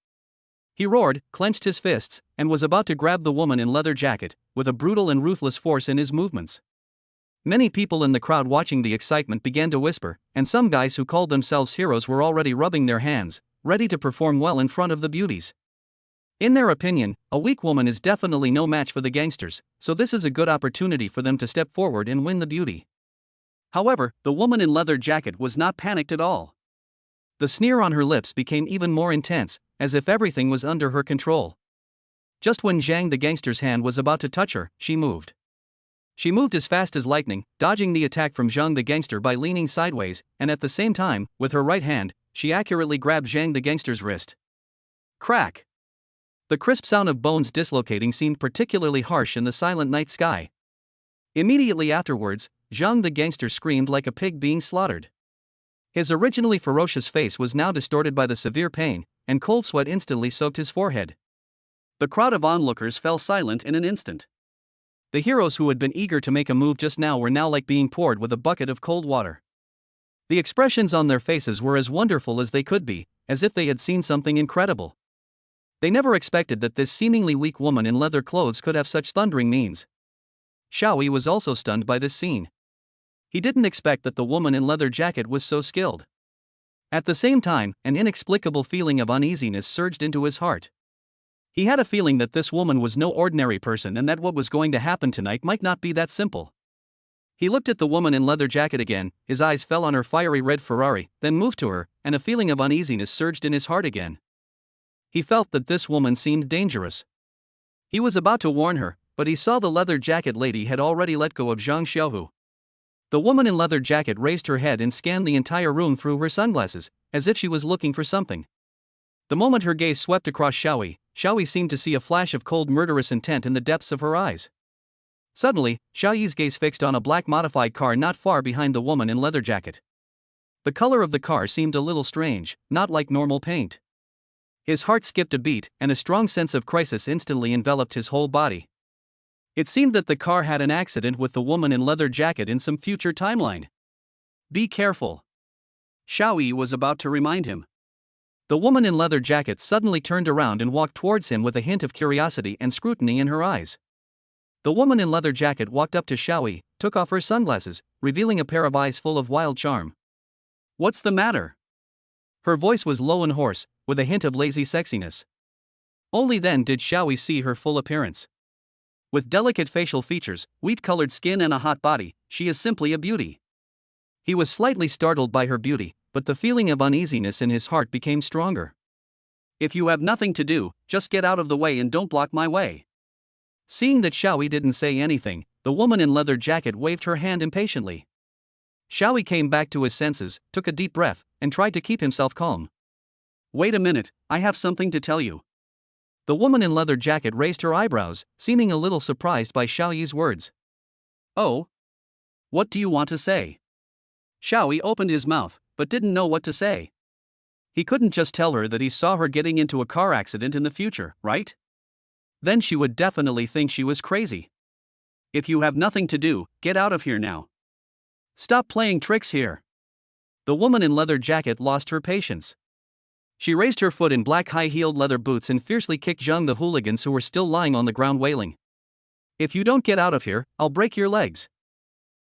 He roared, clenched his fists, and was about to grab the woman in leather jacket, with a brutal and ruthless force in his movements. Many people in the crowd watching the excitement began to whisper, and some guys who called themselves heroes were already rubbing their hands, ready to perform well in front of the beauties. In their opinion, a weak woman is definitely no match for the gangsters, so this is a good opportunity for them to step forward and win the beauty. However, the woman in leather jacket was not panicked at all. The sneer on her lips became even more intense, as if everything was under her control. Just when Zhang the gangster's hand was about to touch her, she moved. She moved as fast as lightning, dodging the attack from Zhang the gangster by leaning sideways, and at the same time, with her right hand, she accurately grabbed Zhang the gangster's wrist. Crack! The crisp sound of bones dislocating seemed particularly harsh in the silent night sky. Immediately afterwards, Zhang the gangster screamed like a pig being slaughtered. His originally ferocious face was now distorted by the severe pain, and cold sweat instantly soaked his forehead. The crowd of onlookers fell silent in an instant. The heroes who had been eager to make a move just now were now like being poured with a bucket of cold water. The expressions on their faces were as wonderful as they could be, as if they had seen something incredible. They never expected that this seemingly weak woman in leather clothes could have such thundering means. Xiaoyi was also stunned by this scene. He didn't expect that the woman in leather jacket was so skilled. At the same time, an inexplicable feeling of uneasiness surged into his heart. He had a feeling that this woman was no ordinary person and that what was going to happen tonight might not be that simple. He looked at the woman in leather jacket again, his eyes fell on her fiery red Ferrari, then moved to her, and a feeling of uneasiness surged in his heart again. He felt that this woman seemed dangerous. He was about to warn her, but he saw the leather jacket lady had already let go of Zhang Xiuhu. The woman in leather jacket raised her head and scanned the entire room through her sunglasses, as if she was looking for something. The moment her gaze swept across Xiaoyi, Xiaoyi seemed to see a flash of cold murderous intent in the depths of her eyes. Suddenly, Xiaoyi's gaze fixed on a black modified car not far behind the woman in leather jacket. The color of the car seemed a little strange, not like normal paint. His heart skipped a beat, and a strong sense of crisis instantly enveloped his whole body. It seemed that the car had an accident with the woman in leather jacket in some future timeline. Be careful. Xiaoyi was about to remind him. The woman in leather jacket suddenly turned around and walked towards him with a hint of curiosity and scrutiny in her eyes. The woman in leather jacket walked up to Xiaoyi, took off her sunglasses, revealing a pair of eyes full of wild charm. What's the matter? Her voice was low and hoarse, with a hint of lazy sexiness. Only then did Xiaoyi see her full appearance. With delicate facial features, wheat-colored skin and a hot body, she is simply a beauty. He was slightly startled by her beauty, but the feeling of uneasiness in his heart became stronger. If you have nothing to do, just get out of the way and don't block my way. Seeing that Xiaoyi didn't say anything, the woman in leather jacket waved her hand impatiently. Xiaoyi came back to his senses, took a deep breath, and tried to keep himself calm. Wait a minute, I have something to tell you. The woman in leather jacket raised her eyebrows, seeming a little surprised by Xiaoyi's words. Oh? What do you want to say? Xiaoyi opened his mouth, but didn't know what to say. He couldn't just tell her that he saw her getting into a car accident in the future, right? Then she would definitely think she was crazy. If you have nothing to do, get out of here now. Stop playing tricks here. The woman in leather jacket lost her patience. She raised her foot in black high-heeled leather boots and fiercely kicked Zhang the hooligans who were still lying on the ground wailing. If you don't get out of here, I'll break your legs.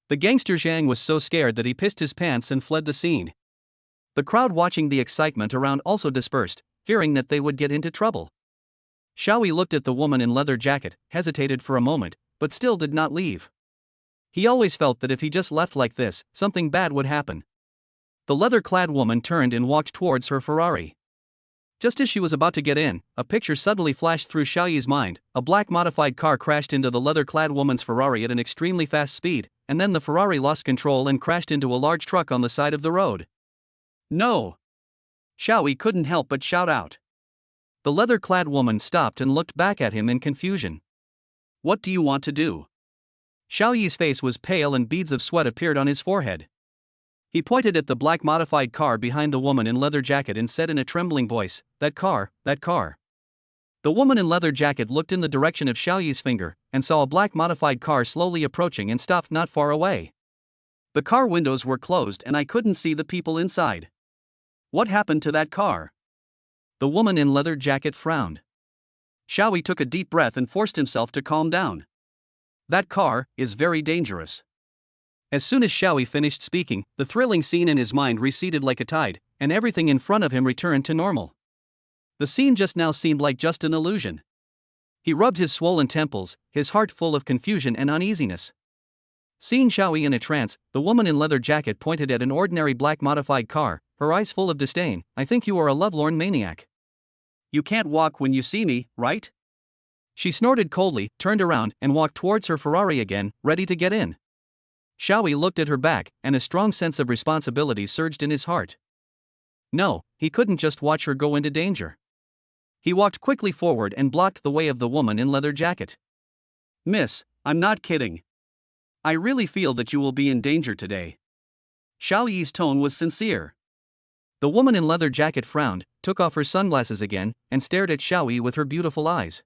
The gangster Zhang was so scared that he pissed his pants and fled the scene. The crowd watching the excitement around also dispersed, fearing that they would get into trouble. Xiaoyi looked at the woman in leather jacket, hesitated for a moment, but still did not leave. He always felt that if he just left like this, something bad would happen. The leather-clad woman turned and walked towards her Ferrari. Just as she was about to get in, a picture suddenly flashed through Xiaoyi's mind. A black modified car crashed into the leather-clad woman's Ferrari at an extremely fast speed, and then the Ferrari lost control and crashed into a large truck on the side of the road. No! Xiaoyi couldn't help but shout out. The leather-clad woman stopped and looked back at him in confusion. What do you want to do? Xiao Yi's face was pale and beads of sweat appeared on his forehead. He pointed at the black modified car behind the woman in leather jacket and said in a trembling voice, "That car, that car." The woman in leather jacket looked in the direction of Xiao Yi's finger and saw a black modified car slowly approaching and stopped not far away. The car windows were closed and I couldn't see the people inside. What happened to that car? The woman in leather jacket frowned. Xiao Yi took a deep breath and forced himself to calm down. That car is very dangerous. As soon as Xiao Yi finished speaking, the thrilling scene in his mind receded like a tide, and everything in front of him returned to normal. The scene just now seemed like just an illusion. He rubbed his swollen temples, his heart full of confusion and uneasiness. Seeing Xiao Yi in a trance, the woman in leather jacket pointed at an ordinary black modified car, her eyes full of disdain. "I think you are a lovelorn maniac. You can't walk when you see me, right?" She snorted coldly, turned around, and walked towards her Ferrari again, ready to get in. Xiao Yi looked at her back, and a strong sense of responsibility surged in his heart. No, he couldn't just watch her go into danger. He walked quickly forward and blocked the way of the woman in leather jacket. "Miss, I'm not kidding. I really feel that you will be in danger today." Xiao Yi's tone was sincere. The woman in leather jacket frowned, took off her sunglasses again, and stared at Xiao Yi with her beautiful eyes.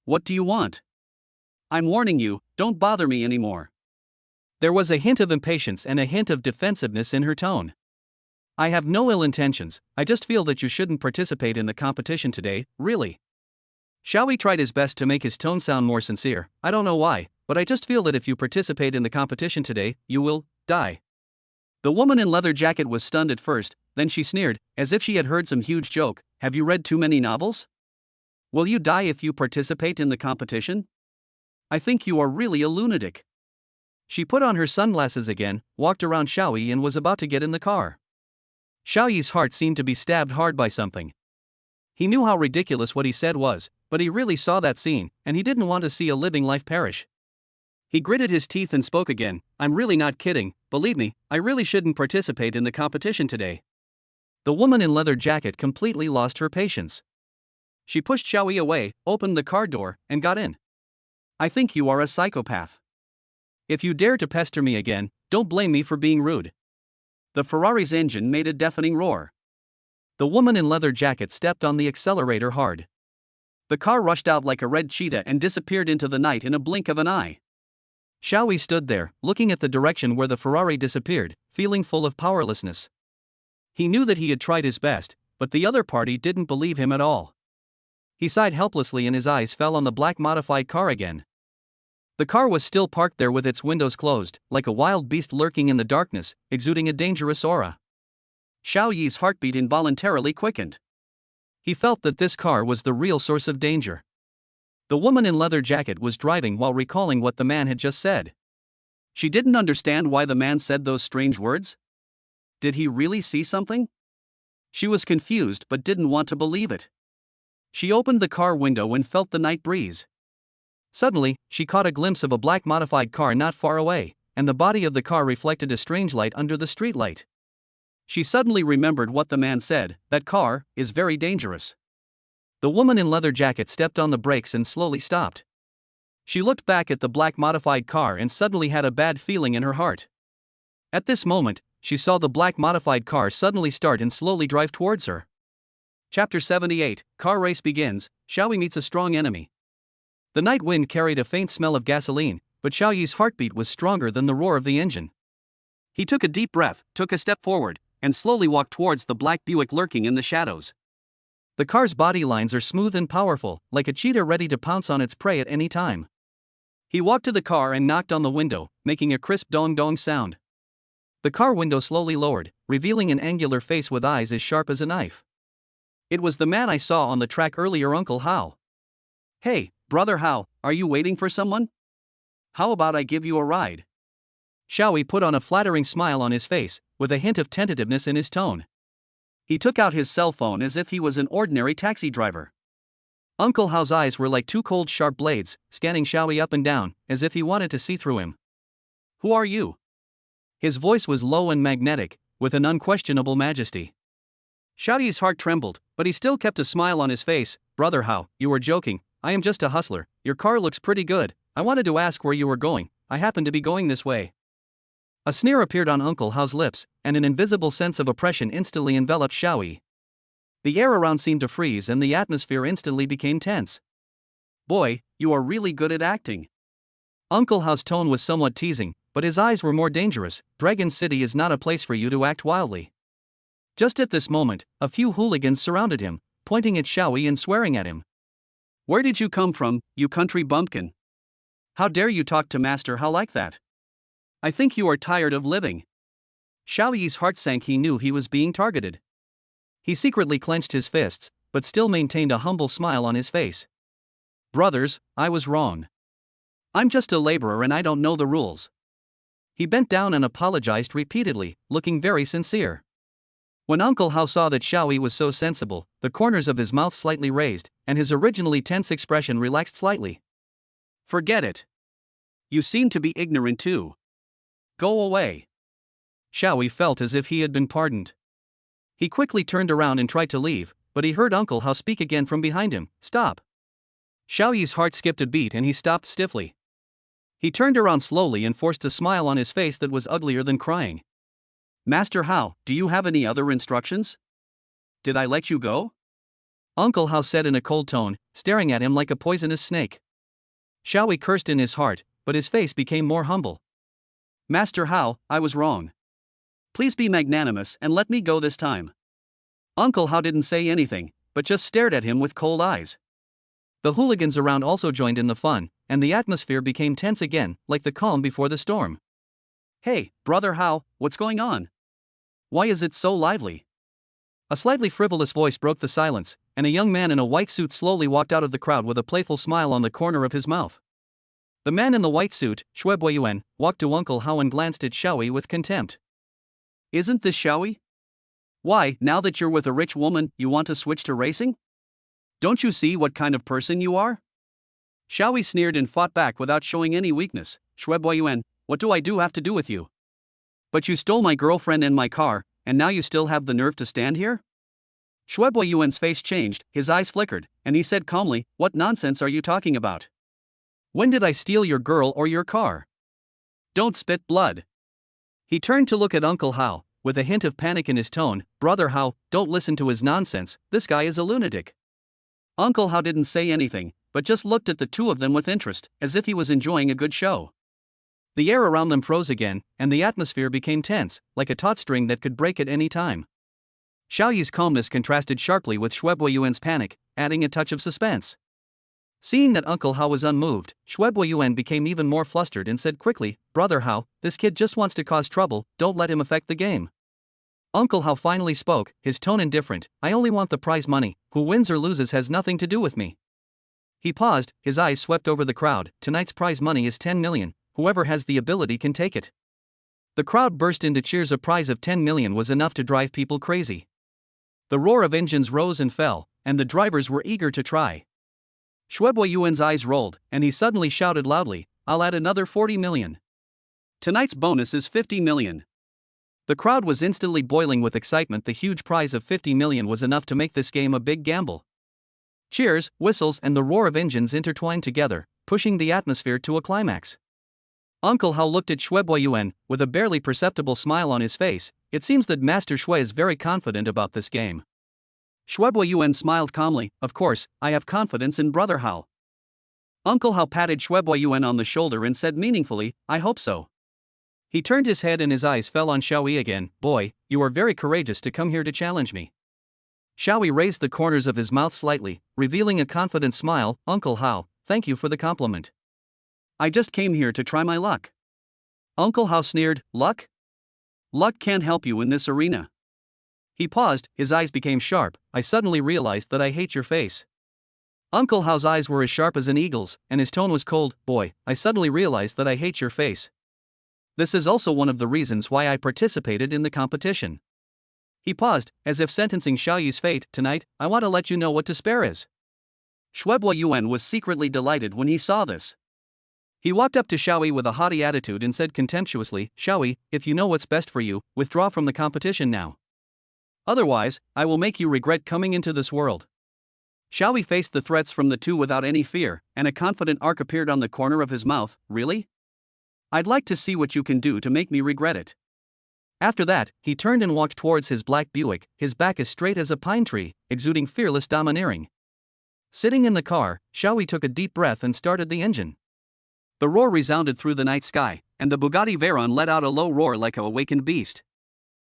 "What do you want? I'm warning you, don't bother me anymore." There was a hint of impatience and a hint of defensiveness in her tone. "I have no ill intentions, I just feel that you shouldn't participate in the competition today, really." Xiao Yi tried his best to make his tone sound more sincere. "I don't know why, but I just feel that if you participate in the competition today, you will die." The woman in leather jacket was stunned at first, then she sneered, as if she had heard some huge joke. "Have you read too many novels? Will you die if you participate in the competition? I think you are really a lunatic." She put on her sunglasses again, walked around Xiao Yi and was about to get in the car. Xiao Yi's heart seemed to be stabbed hard by something. He knew how ridiculous what he said was, but he really saw that scene, and he didn't want to see a living life perish. He gritted his teeth and spoke again. "I'm really not kidding, believe me, I really shouldn't participate in the competition today." The woman in leather jacket completely lost her patience. She pushed Xiao Yi away, opened the car door, and got in. "I think you are a psychopath. If you dare to pester me again, don't blame me for being rude." The Ferrari's engine made a deafening roar. The woman in leather jacket stepped on the accelerator hard. The car rushed out like a red cheetah and disappeared into the night in a blink of an eye. Xiao Yi stood there, looking at the direction where the Ferrari disappeared, feeling full of powerlessness. He knew that he had tried his best, but the other party didn't believe him at all. He sighed helplessly and his eyes fell on the black modified car again. The car was still parked there with its windows closed, like a wild beast lurking in the darkness, exuding a dangerous aura. Xiao Yi's heartbeat involuntarily quickened. He felt that this car was the real source of danger. The woman in leather jacket was driving while recalling what the man had just said. She didn't understand why the man said those strange words. Did he really see something? She was confused but didn't want to believe it. She opened the car window and felt the night breeze. Suddenly, she caught a glimpse of a black modified car not far away, and the body of the car reflected a strange light under the streetlight. She suddenly remembered what the man said. "That car is very dangerous." The woman in leather jacket stepped on the brakes and slowly stopped. She looked back at the black modified car and suddenly had a bad feeling in her heart. At this moment, she saw the black modified car suddenly start and slowly drive towards her. Chapter 78, Car Race Begins. Xiao Yi meets a strong enemy. The night wind carried a faint smell of gasoline, but Xiao Yi's heartbeat was stronger than the roar of the engine. He took a deep breath, took a step forward, and slowly walked towards the black Buick lurking in the shadows. The car's body lines are smooth and powerful, like a cheetah ready to pounce on its prey at any time. He walked to the car and knocked on the window, making a crisp dong-dong sound. The car window slowly lowered, revealing an angular face with eyes as sharp as a knife. "It was the man I saw on the track earlier, Uncle Hao." "Hey, Brother Hao, are you waiting for someone? How about I give you a ride?" Xiao Yi put on a flattering smile on his face, with a hint of tentativeness in his tone. He took out his cell phone as if he was an ordinary taxi driver. Uncle Hao's eyes were like two cold sharp blades, scanning Xiao Yi up and down, as if he wanted to see through him. "Who are you?" His voice was low and magnetic, with an unquestionable majesty. Xiao Yi's heart trembled, but he still kept a smile on his face. "Brother Hao, you were joking. I am just a hustler. Your car looks pretty good. I wanted to ask where you were going. I happen to be going this way. A sneer appeared on Uncle Hao's lips, and an invisible sense of oppression instantly enveloped Xiaoyi. The air around seemed to freeze and the atmosphere instantly became tense. Boy, you are really good at acting. Uncle Hao's tone was somewhat teasing, but his eyes were more dangerous. Dragon City is not a place for you to act wildly. Just at this moment, a few hooligans surrounded him, pointing at Xiaoyi and swearing at him. Where did you come from, you country bumpkin? How dare you talk to Master Hao like that? I think you are tired of living. Xiaoyi's heart sank. He knew he was being targeted. He secretly clenched his fists, but still maintained a humble smile on his face. Brothers, I was wrong. I'm just a laborer and I don't know the rules. He bent down and apologized repeatedly, looking very sincere. When Uncle Hao saw that Xiaoyi was so sensible, the corners of his mouth slightly raised, and his originally tense expression relaxed slightly. Forget it. You seem to be ignorant too. Go away. Xiaoyi felt as if he had been pardoned. He quickly turned around and tried to leave, but he heard Uncle Hao speak again from behind him. Stop. Xiaoyi's heart skipped a beat and he stopped stiffly. He turned around slowly and forced a smile on his face that was uglier than crying. Master Hao, do you have any other instructions? Did I let you go? Uncle Hao said in a cold tone, staring at him like a poisonous snake. Xiaoyi cursed in his heart, but his face became more humble. Master Hao, I was wrong. Please be magnanimous and let me go this time. Uncle Hao didn't say anything, but just stared at him with cold eyes. The hooligans around also joined in the fun, and the atmosphere became tense again, like the calm before the storm. Hey, Brother Hao, what's going on? Why is it so lively? A slightly frivolous voice broke the silence, and a young man in a white suit slowly walked out of the crowd with a playful smile on the corner of his mouth. The man in the white suit, Yain, walked to Uncle Hao and glanced at Xiaoyi with contempt. Isn't this Xiaoyi? Why, now that you're with a rich woman, you want to switch to racing? Don't you see what kind of person you are? Xiaoyi sneered and fought back without showing any weakness. Yain, what do I have to do with you? But you stole my girlfriend and my car, and now you still have the nerve to stand here? Yain's face changed, his eyes flickered, and he said calmly, what nonsense are you talking about? When did I steal your girl or your car? Don't spit blood. He turned to look at Uncle Hao, with a hint of panic in his tone. Brother Hao, don't listen to his nonsense, this guy is a lunatic. Uncle Hao didn't say anything, but just looked at the two of them with interest, as if he was enjoying a good show. The air around them froze again, and the atmosphere became tense, like a taut string that could break at any time. Xiaoyi's calmness contrasted sharply with Yain's panic, adding a touch of suspense. Seeing that Uncle Hao was unmoved, Yain became even more flustered and said quickly, Brother Hao, this kid just wants to cause trouble, don't let him affect the game. Uncle Hao finally spoke, his tone indifferent, I only want the prize money, who wins or loses has nothing to do with me. He paused, his eyes swept over the crowd, tonight's prize money is 10 million, whoever has the ability can take it. The crowd burst into cheers. A prize of 10 million was enough to drive people crazy. The roar of engines rose and fell, and the drivers were eager to try. Yain's eyes rolled, and he suddenly shouted loudly, I'll add another 40 million. Tonight's bonus is 50 million. The crowd was instantly boiling with excitement. The huge prize of 50 million was enough to make this game a big gamble. Cheers, whistles, and the roar of engines intertwined together, pushing the atmosphere to a climax. Uncle Hao looked at Yain, with a barely perceptible smile on his face. It seems that Master Shui is very confident about this game. Yain smiled calmly, of course, I have confidence in Brother Hao. Uncle Hao patted Yain on the shoulder and said meaningfully, I hope so. He turned his head and his eyes fell on Xiaoyi again. Boy, you are very courageous to come here to challenge me. Xiaoyi raised the corners of his mouth slightly, revealing a confident smile. Uncle Hao, thank you for the compliment. I just came here to try my luck. Uncle Hao sneered, luck? Luck can't help you in this arena. He paused, his eyes became sharp. I suddenly realized that I hate your face. Uncle Hao's eyes were as sharp as an eagle's, and his tone was cold. Boy, I suddenly realized that I hate your face. This is also one of the reasons why I participated in the competition. He paused, as if sentencing Xiaoyi's fate. Tonight, I want to let you know what despair is. Yain was secretly delighted when he saw this. He walked up to Xiaoyi with a haughty attitude and said contemptuously, Xiaoyi, if you know what's best for you, withdraw from the competition now. Otherwise, I will make you regret coming into this world. Xiaoyi faced the threats from the two without any fear, and a confident arc appeared on the corner of his mouth. Really? I'd like to see what you can do to make me regret it. After that, he turned and walked towards his black Buick, his back as straight as a pine tree, exuding fearless domineering. Sitting in the car, Xiaoyi took a deep breath and started the engine. The roar resounded through the night sky, and the Bugatti Veyron let out a low roar like an awakened beast.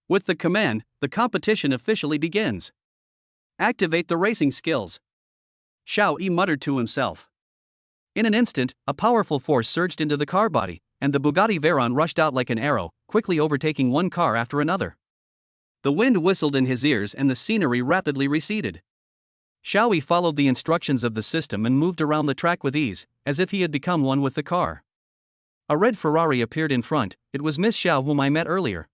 With the command, the competition officially begins. Activate the racing skills. Xiaoyi muttered to himself. In an instant, a powerful force surged into the car body, and the Bugatti Veyron rushed out like an arrow, quickly overtaking one car after another. The wind whistled in his ears and the scenery rapidly receded. Xiaoyi followed the instructions of the system and moved around the track with ease, as if he had become one with the car. A red Ferrari appeared in front. It was Miss Xiao whom I met earlier.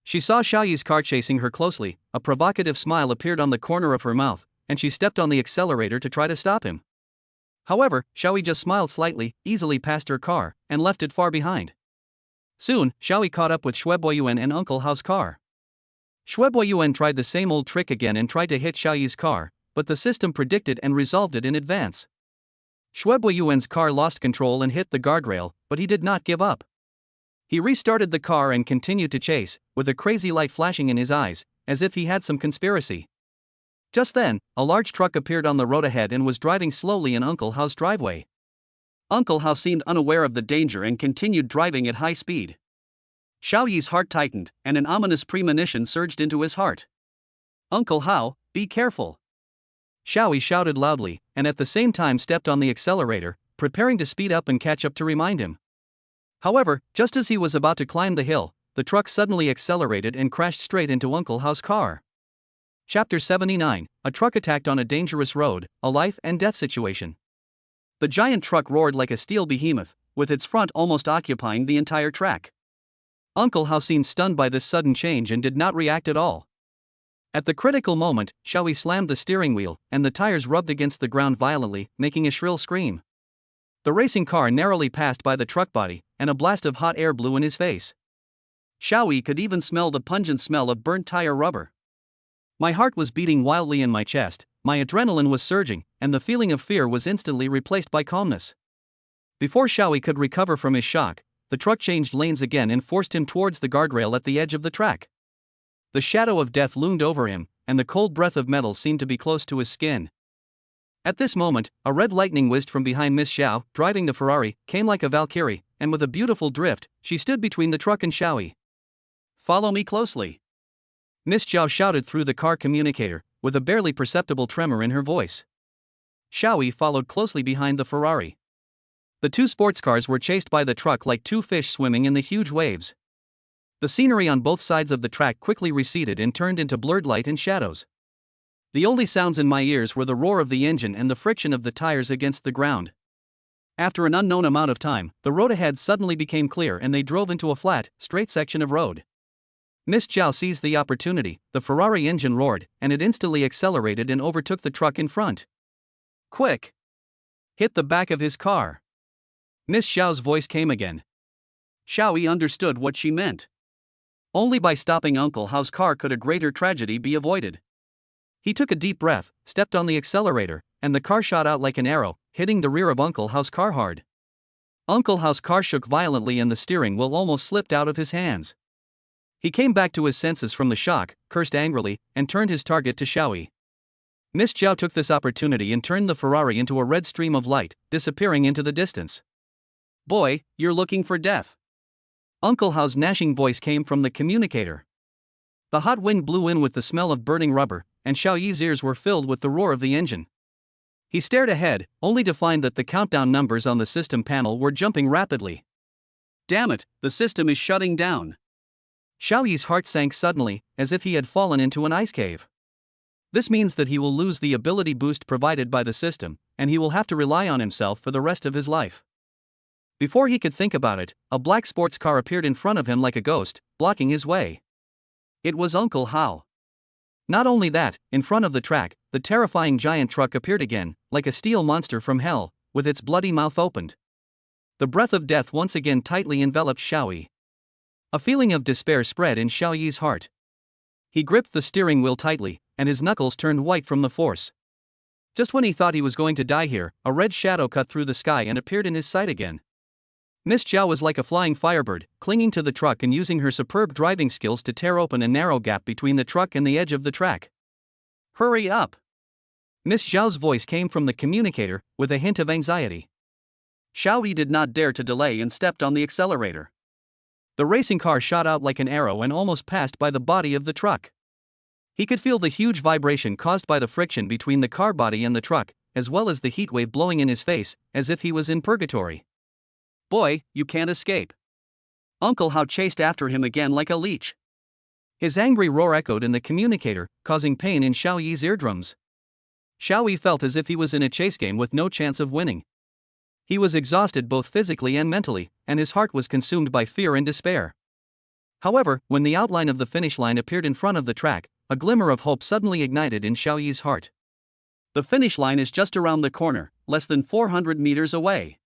She saw Xiaoyi's car chasing her closely. A provocative smile appeared on the corner of her mouth, and she stepped on the accelerator to try to stop him. However, Xiaoyi just smiled slightly, easily passed her car, and left it far behind. Soon, Xiaoyi caught up with Yuan and Uncle Hao's car. Yuan tried the same old trick again and tried to hit Xiaoyi's car, but the system predicted and resolved it in advance. Yuan's car lost control and hit the guardrail, but he did not give up. He restarted the car and continued to chase, with a crazy light flashing in his eyes, as if he had some conspiracy. Just then, a large truck appeared on the road ahead and was driving slowly in Uncle Hao's driveway. Uncle Hao seemed unaware of the danger and continued driving at high speed. Xiaoyi's heart tightened, and an ominous premonition surged into his heart. Uncle Hao, be careful! Xiaoyi shouted loudly, and at the same time stepped on the accelerator, preparing to speed up and catch up to remind him. However, just as he was about to climb the hill, the truck suddenly accelerated and crashed straight into Uncle Hao's car. Chapter 79, A Truck Attacked on a Dangerous Road, a Life and Death Situation. The giant truck roared like a steel behemoth, with its front almost occupying the entire track. Uncle Hao seemed stunned by this sudden change and did not react at all. At the critical moment, Xiaoyi slammed the steering wheel, and the tires rubbed against the ground violently, making a shrill scream. The racing car narrowly passed by the truck body, and a blast of hot air blew in his face. Xiaoyi could even smell the pungent smell of burnt tire rubber. My heart was beating wildly in my chest, my adrenaline was surging, and the feeling of fear was instantly replaced by calmness. Before Xiaoyi could recover from his shock, the truck changed lanes again and forced him towards the guardrail at the edge of the track. The shadow of death loomed over him, and the cold breath of metal seemed to be close to his skin. At this moment, a red lightning whizzed from behind Miss Xiao, driving the Ferrari, came like a Valkyrie, and with a beautiful drift, she stood between the truck and Xiaoyi. Follow me closely. Miss Xiao shouted through the car communicator, with a barely perceptible tremor in her voice. Xiaoyi followed closely behind the Ferrari. The two sports cars were chased by the truck like two fish swimming in the huge waves. The scenery on both sides of the track quickly receded and turned into blurred light and shadows. The only sounds in my ears were the roar of the engine and the friction of the tires against the ground. After an unknown amount of time, the road ahead suddenly became clear and they drove into a flat, straight section of road. Miss Zhao seized the opportunity, the Ferrari engine roared, and it instantly accelerated and overtook the truck in front. Quick! Hit the back of his car. Miss Xiao's voice came again. Xiaoyi understood what she meant. Only by stopping Uncle Hao's car could a greater tragedy be avoided. He took a deep breath, stepped on the accelerator, and the car shot out like an arrow, hitting the rear of Uncle Hao's car hard. Uncle Hao's car shook violently and the steering wheel almost slipped out of his hands. He came back to his senses from the shock, cursed angrily, and turned his target to Xiaoyi. Miss Zhao took this opportunity and turned the Ferrari into a red stream of light, disappearing into the distance. Boy, you're looking for death. Uncle Hao's gnashing voice came from the communicator. The hot wind blew in with the smell of burning rubber, and Xiaoyi's ears were filled with the roar of the engine. He stared ahead, only to find that the countdown numbers on the system panel were jumping rapidly. Damn it, the system is shutting down. Xiaoyi's heart sank suddenly, as if he had fallen into an ice cave. This means that he will lose the ability boost provided by the system, and he will have to rely on himself for the rest of his life. Before he could think about it, a black sports car appeared in front of him like a ghost, blocking his way. It was Uncle Hao. Not only that, in front of the track, the terrifying giant truck appeared again, like a steel monster from hell, with its bloody mouth opened. The breath of death once again tightly enveloped Xiaoyi. A feeling of despair spread in Xiaoyi's heart. He gripped the steering wheel tightly, and his knuckles turned white from the force. Just when he thought he was going to die here, a red shadow cut through the sky and appeared in his sight again. Miss Zhao was like a flying firebird, clinging to the truck and using her superb driving skills to tear open a narrow gap between the truck and the edge of the track. Hurry up! Miss Zhao's voice came from the communicator, with a hint of anxiety. Xiao Yi did not dare to delay and stepped on the accelerator. The racing car shot out like an arrow and almost passed by the body of the truck. He could feel the huge vibration caused by the friction between the car body and the truck, as well as the heat wave blowing in his face, as if he was in purgatory. Boy, you can't escape. Uncle Hao chased after him again like a leech. His angry roar echoed in the communicator, causing pain in Xiao Yi's eardrums. Xiao Yi felt as if he was in a chase game with no chance of winning. He was exhausted both physically and mentally, and his heart was consumed by fear and despair. However, when the outline of the finish line appeared in front of the track, a glimmer of hope suddenly ignited in Xiao Yi's heart. The finish line is just around the corner, less than 400 meters away.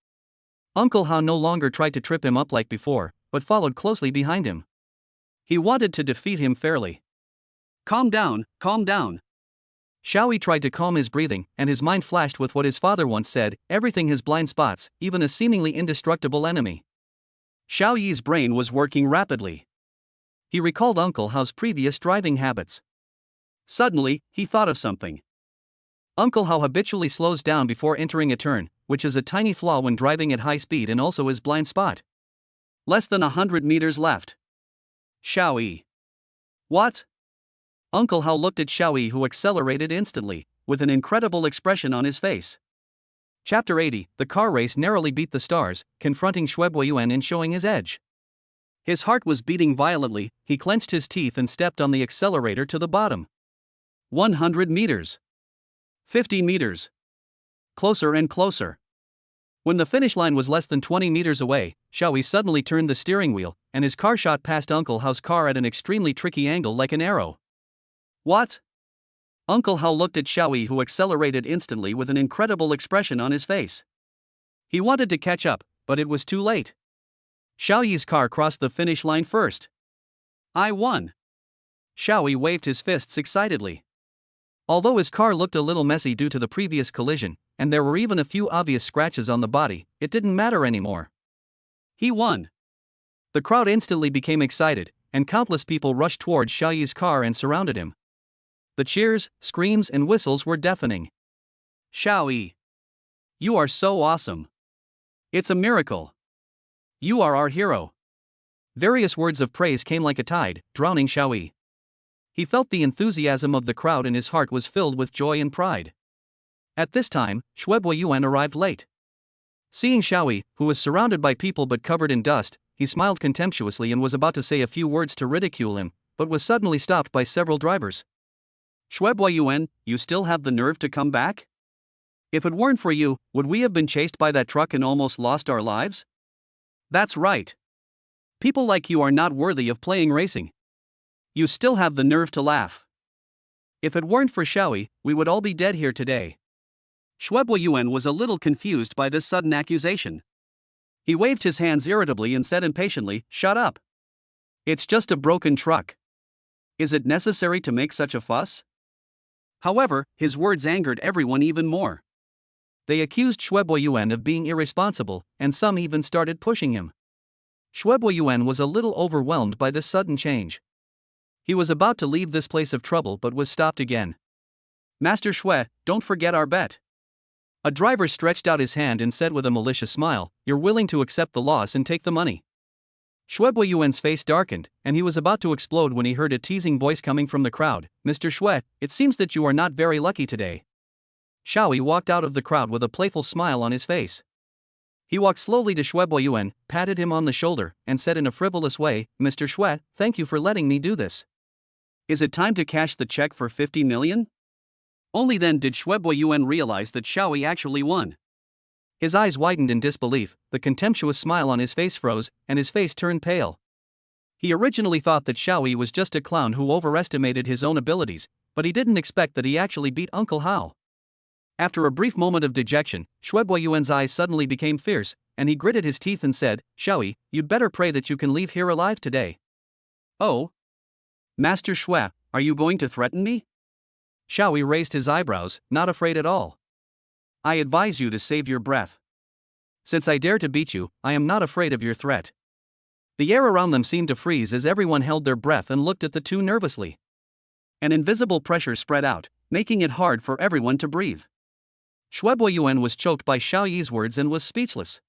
Uncle Hao no longer tried to trip him up like before, but followed closely behind him. He wanted to defeat him fairly. Calm down, calm down. Xiao Yi tried to calm his breathing, and his mind flashed with what his father once said, everything has blind spots, even a seemingly indestructible enemy. Xiao Yi's brain was working rapidly. He recalled Uncle Hao's previous driving habits. Suddenly, he thought of something. Uncle Hao habitually slows down before entering a turn, which is a tiny flaw when driving at high speed and also his blind spot. Less than 100 meters left. Xiao Yi. What? Uncle Hao looked at Xiao Yi, who accelerated instantly, with an incredible expression on his face. Chapter 80, the car race narrowly beat the stars, confronting Yain and showing his edge. His heart was beating violently, he clenched his teeth and stepped on the accelerator to the bottom. 100 meters. 50 meters. Closer and closer. When the finish line was less than 20 meters away, Xiao Yi suddenly turned the steering wheel, and his car shot past Uncle Hao's car at an extremely tricky angle like an arrow. What? Uncle Hao looked at Xiao Yi, who accelerated instantly with an incredible expression on his face. He wanted to catch up, but it was too late. Xiao Yi's car crossed the finish line first. I won. Xiao Yi waved his fists excitedly. Although his car looked a little messy due to the previous collision, and there were even a few obvious scratches on the body, it didn't matter anymore. He won. The crowd instantly became excited, and countless people rushed towards Xiao Yi's car and surrounded him. The cheers, screams, and whistles were deafening. Xiao Yi. You are so awesome. It's a miracle. You are our hero. Various words of praise came like a tide, drowning Xiao Yi. He felt the enthusiasm of the crowd and his heart was filled with joy and pride. At this time, Yain arrived late. Seeing Xiao Yi, who was surrounded by people but covered in dust, he smiled contemptuously and was about to say a few words to ridicule him, but was suddenly stopped by several drivers. Yain, you still have the nerve to come back? If it weren't for you, would we have been chased by that truck and almost lost our lives? That's right. People like you are not worthy of playing racing. You still have the nerve to laugh. If it weren't for Xiao Yi, we would all be dead here today. Yain was a little confused by this sudden accusation. He waved his hands irritably and said impatiently, "Shut up. It's just a broken truck. Is it necessary to make such a fuss?" However, his words angered everyone even more. They accused Yain of being irresponsible, and some even started pushing him. Yain was a little overwhelmed by this sudden change. He was about to leave this place of trouble but was stopped again. "Master Shui, don't forget our bet." A driver stretched out his hand and said with a malicious smile, "You're willing to accept the loss and take the money." Yain's face darkened, and he was about to explode when he heard a teasing voice coming from the crowd. "Mr. Shui, it seems that you are not very lucky today." Xiao Yi walked out of the crowd with a playful smile on his face. He walked slowly to Yain, patted him on the shoulder, and said in a frivolous way, "Mr. Shui, thank you for letting me do this. Is it time to cash the check for 50 million? Only then did Yain realize that Xiao Yi actually won. His eyes widened in disbelief, the contemptuous smile on his face froze, and his face turned pale. He originally thought that Xiao Yi was just a clown who overestimated his own abilities, but he didn't expect that he actually beat Uncle Hao. After a brief moment of dejection, Yain's eyes suddenly became fierce, and he gritted his teeth and said, "Xiao Yi, you'd better pray that you can leave here alive today." "Oh? Master Shui, are you going to threaten me?" Xiao Yi raised his eyebrows, not afraid at all. "I advise you to save your breath. Since I dare to beat you, I am not afraid of your threat. The air around them seemed to freeze as everyone held their breath and looked at the two nervously. An invisible pressure spread out, making it hard for everyone to breathe. Shuebo Yuan was choked by Xiao Yi's words and was speechless.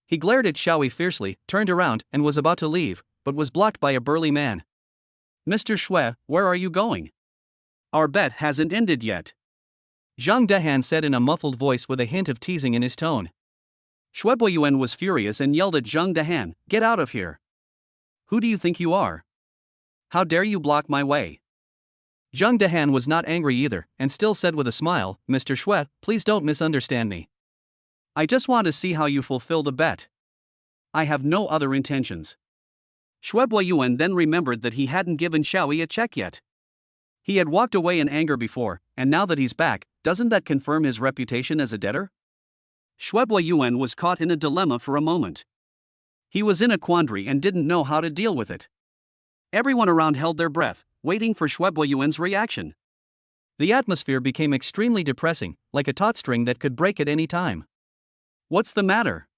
He glared at Xiao Yi fiercely, turned around, and was about to leave, but was blocked by a burly man. Mr. Shui, where are you going? Our bet hasn't ended yet. Zhang Dehan said in a muffled voice with a hint of teasing in his tone. Shuebo Yuan was furious and yelled at Zhang Dehan, "Get out of here! Who do you think you are? How dare you block my way?" Zhang Dehan was not angry either, and still said with a smile, "Mr. Shui, please don't misunderstand me. I just want to see how you fulfill the bet. I have no other intentions." Shuebo Yuan then remembered that he hadn't given Xiao Yi a check yet. He had walked away in anger before, and now that he's back, doesn't that confirm his reputation as a debtor? Shuebo Yuan was caught in a dilemma for a moment. He was in a quandary and didn't know how to deal with it. Everyone around held their breath, waiting for Shuebo Yuan's reaction. The atmosphere became extremely depressing, like a taut string that could break at any time. "What's the matter?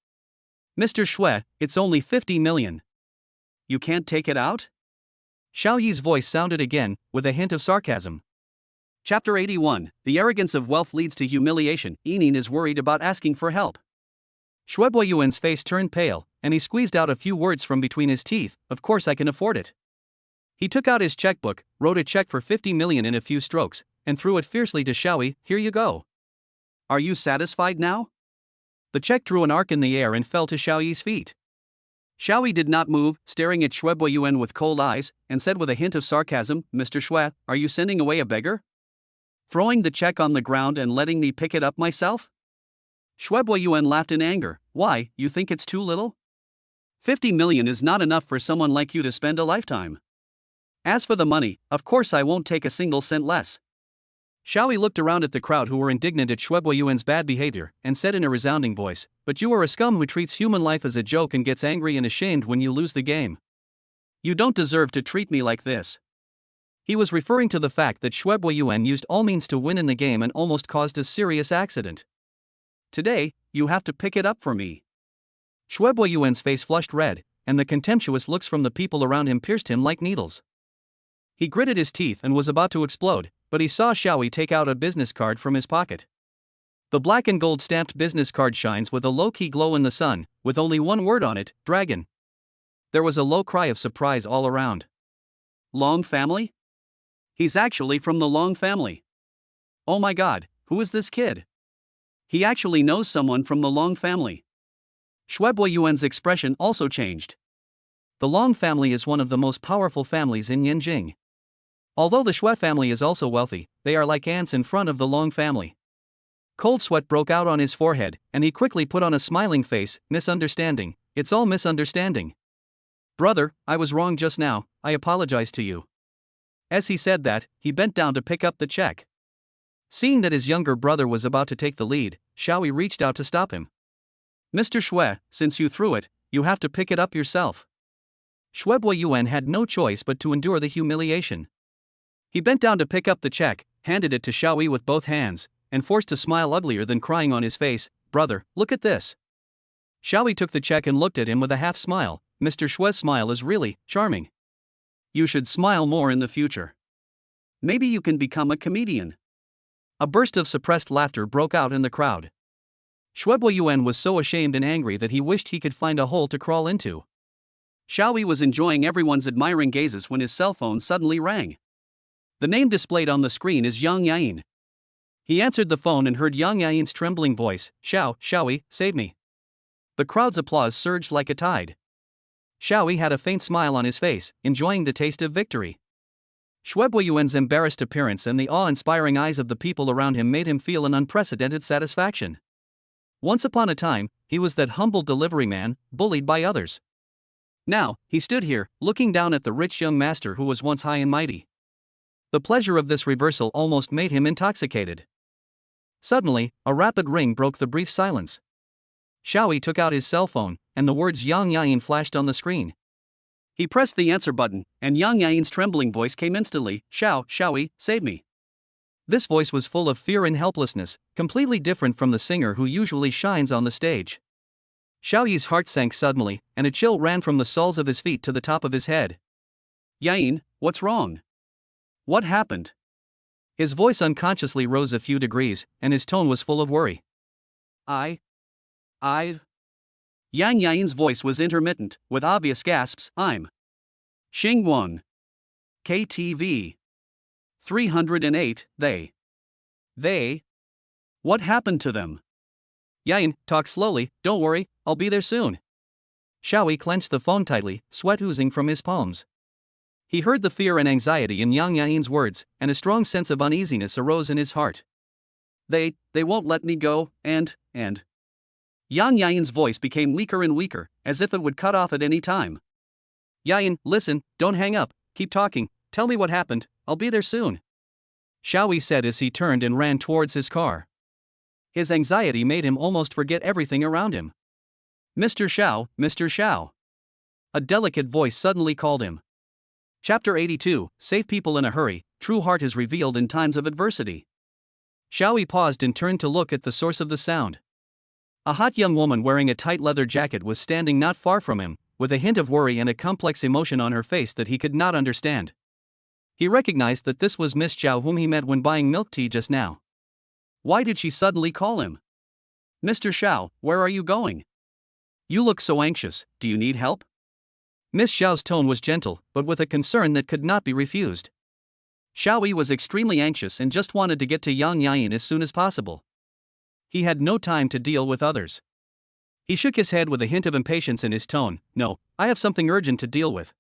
Mr. Shui, it's only 50 million. You can't take it out?" Xiao Yi's voice sounded again, with a hint of sarcasm. Chapter 81, The Arrogance of Wealth Leads to Humiliation. Yain is worried about asking for help. Shuebo Yuan's face turned pale, and he squeezed out a few words from between his teeth. "Of course I can afford it." He took out his checkbook, wrote a check for 50 million in a few strokes, and threw it fiercely to Xiao Yi. "Here you go. Are you satisfied now?" The check drew an arc in the air and fell to Xiao Yi's feet. Xiao Yi did not move, staring at Shuebo Yuan with cold eyes, and said with a hint of sarcasm, "Mr. Shui, are you sending away a beggar? Throwing the check on the ground and letting me pick it up myself?" Shuebo Yuan laughed in anger. "Why, you think it's too little? 50 million is not enough for someone like you to spend a lifetime. As for the money, of course I won't take a single cent less." Xiao Yi looked around at the crowd who were indignant at Shuebo Yuan's bad behavior, and said in a resounding voice, "But you are a scum who treats human life as a joke and gets angry and ashamed when you lose the game. You don't deserve to treat me like this." He was referring to the fact that Shuebo Yuan used all means to win in the game and almost caused a serious accident. "Today, you have to pick it up for me." Shuebo Yuan's face flushed red, and the contemptuous looks from the people around him pierced him like needles. He gritted his teeth and was about to explode, but he saw Xiao Yi take out a business card from his pocket. The black and gold stamped business card shines with a low-key glow in the sun, with only one word on it, "Dragon." There was a low cry of surprise all around. "Long family? He's actually from the Long family. Oh my god, who is this kid? He actually knows someone from the Long family." Shuebo Yuan's expression also changed. The Long family is one of the most powerful families in Yanjing. Although the Shui family is also wealthy, they are like ants in front of the Long family. Cold sweat broke out on his forehead, and he quickly put on a smiling face. "Misunderstanding, it's all misunderstanding. Brother, I was wrong just now, I apologize to you." As he said that, he bent down to pick up the check. Seeing that his younger brother was about to take the lead, Xiao Yi reached out to stop him. "Mr. Shui, since you threw it, you have to pick it up yourself." Shuebo Yuan had no choice but to endure the humiliation. He bent down to pick up the check, handed it to Xiao Yi with both hands, and forced a smile uglier than crying on his face. "Brother, look at this." Xiao Yi took the check and looked at him with a half smile. "Mr. Shui's smile is really charming. You should smile more in the future. Maybe you can become a comedian." A burst of suppressed laughter broke out in the crowd. Shuebo Yuan was so ashamed and angry that he wished he could find a hole to crawl into. Xiao Yi was enjoying everyone's admiring gazes when his cell phone suddenly rang. The name displayed on the screen is Yain. He answered the phone and heard Yain's trembling voice, Xiao Yi, save me." The crowd's applause surged like a tide. Xiao Yi had a faint smile on his face, enjoying the taste of victory. Shuebo Yuan's embarrassed appearance and the awe-inspiring eyes of the people around him made him feel an unprecedented satisfaction. Once upon a time, he was that humble delivery man, bullied by others. Now, he stood here, looking down at the rich young master who was once high and mighty. The pleasure of this reversal almost made him intoxicated. Suddenly, a rapid ring broke the brief silence. Xiao Yi took out his cell phone, and the words Yain flashed on the screen. He pressed the answer button, and Yain's trembling voice came instantly, Xiao Yi, save me." This voice was full of fear and helplessness, completely different from the singer who usually shines on the stage. Xiao Yi's heart sank suddenly, and a chill ran from the soles of his feet to the top of his head. Yain, what's wrong? What happened? His voice unconsciously rose a few degrees, and his tone was full of worry. I. Yain's voice was intermittent, with obvious gasps. I'm Xingguang. KTV. 308, They. What happened to them? Yain, talk slowly, don't worry, I'll be there soon. Xiao Yi clenched the phone tightly, sweat oozing from his palms. He heard the fear and anxiety in Yain's words, and a strong sense of uneasiness arose in his heart. They won't let me go, and. Yain's voice became weaker and weaker, as if it would cut off at any time. Yain, listen, don't hang up, keep talking, tell me what happened, I'll be there soon. Xiao Yi said as he turned and ran towards his car. His anxiety made him almost forget everything around him. Mr. Xiao. A delicate voice suddenly called him. Chapter 82, Save People in a Hurry, True Heart is Revealed in Times of Adversity. Xiao Yi paused and turned to look at the source of the sound. A hot young woman wearing a tight leather jacket was standing not far from him, with a hint of worry and a complex emotion on her face that he could not understand. He recognized that this was Miss Zhao, whom he met when buying milk tea just now. Why did she suddenly call him? Mr. Xiao, where are you going? You look so anxious, do you need help? Miss Zhao's tone was gentle, but with a concern that could not be refused. Xiao Yi was extremely anxious and just wanted to get to Yain as soon as possible. He had no time to deal with others. He shook his head with a hint of impatience in his tone. No, I have something urgent to deal with.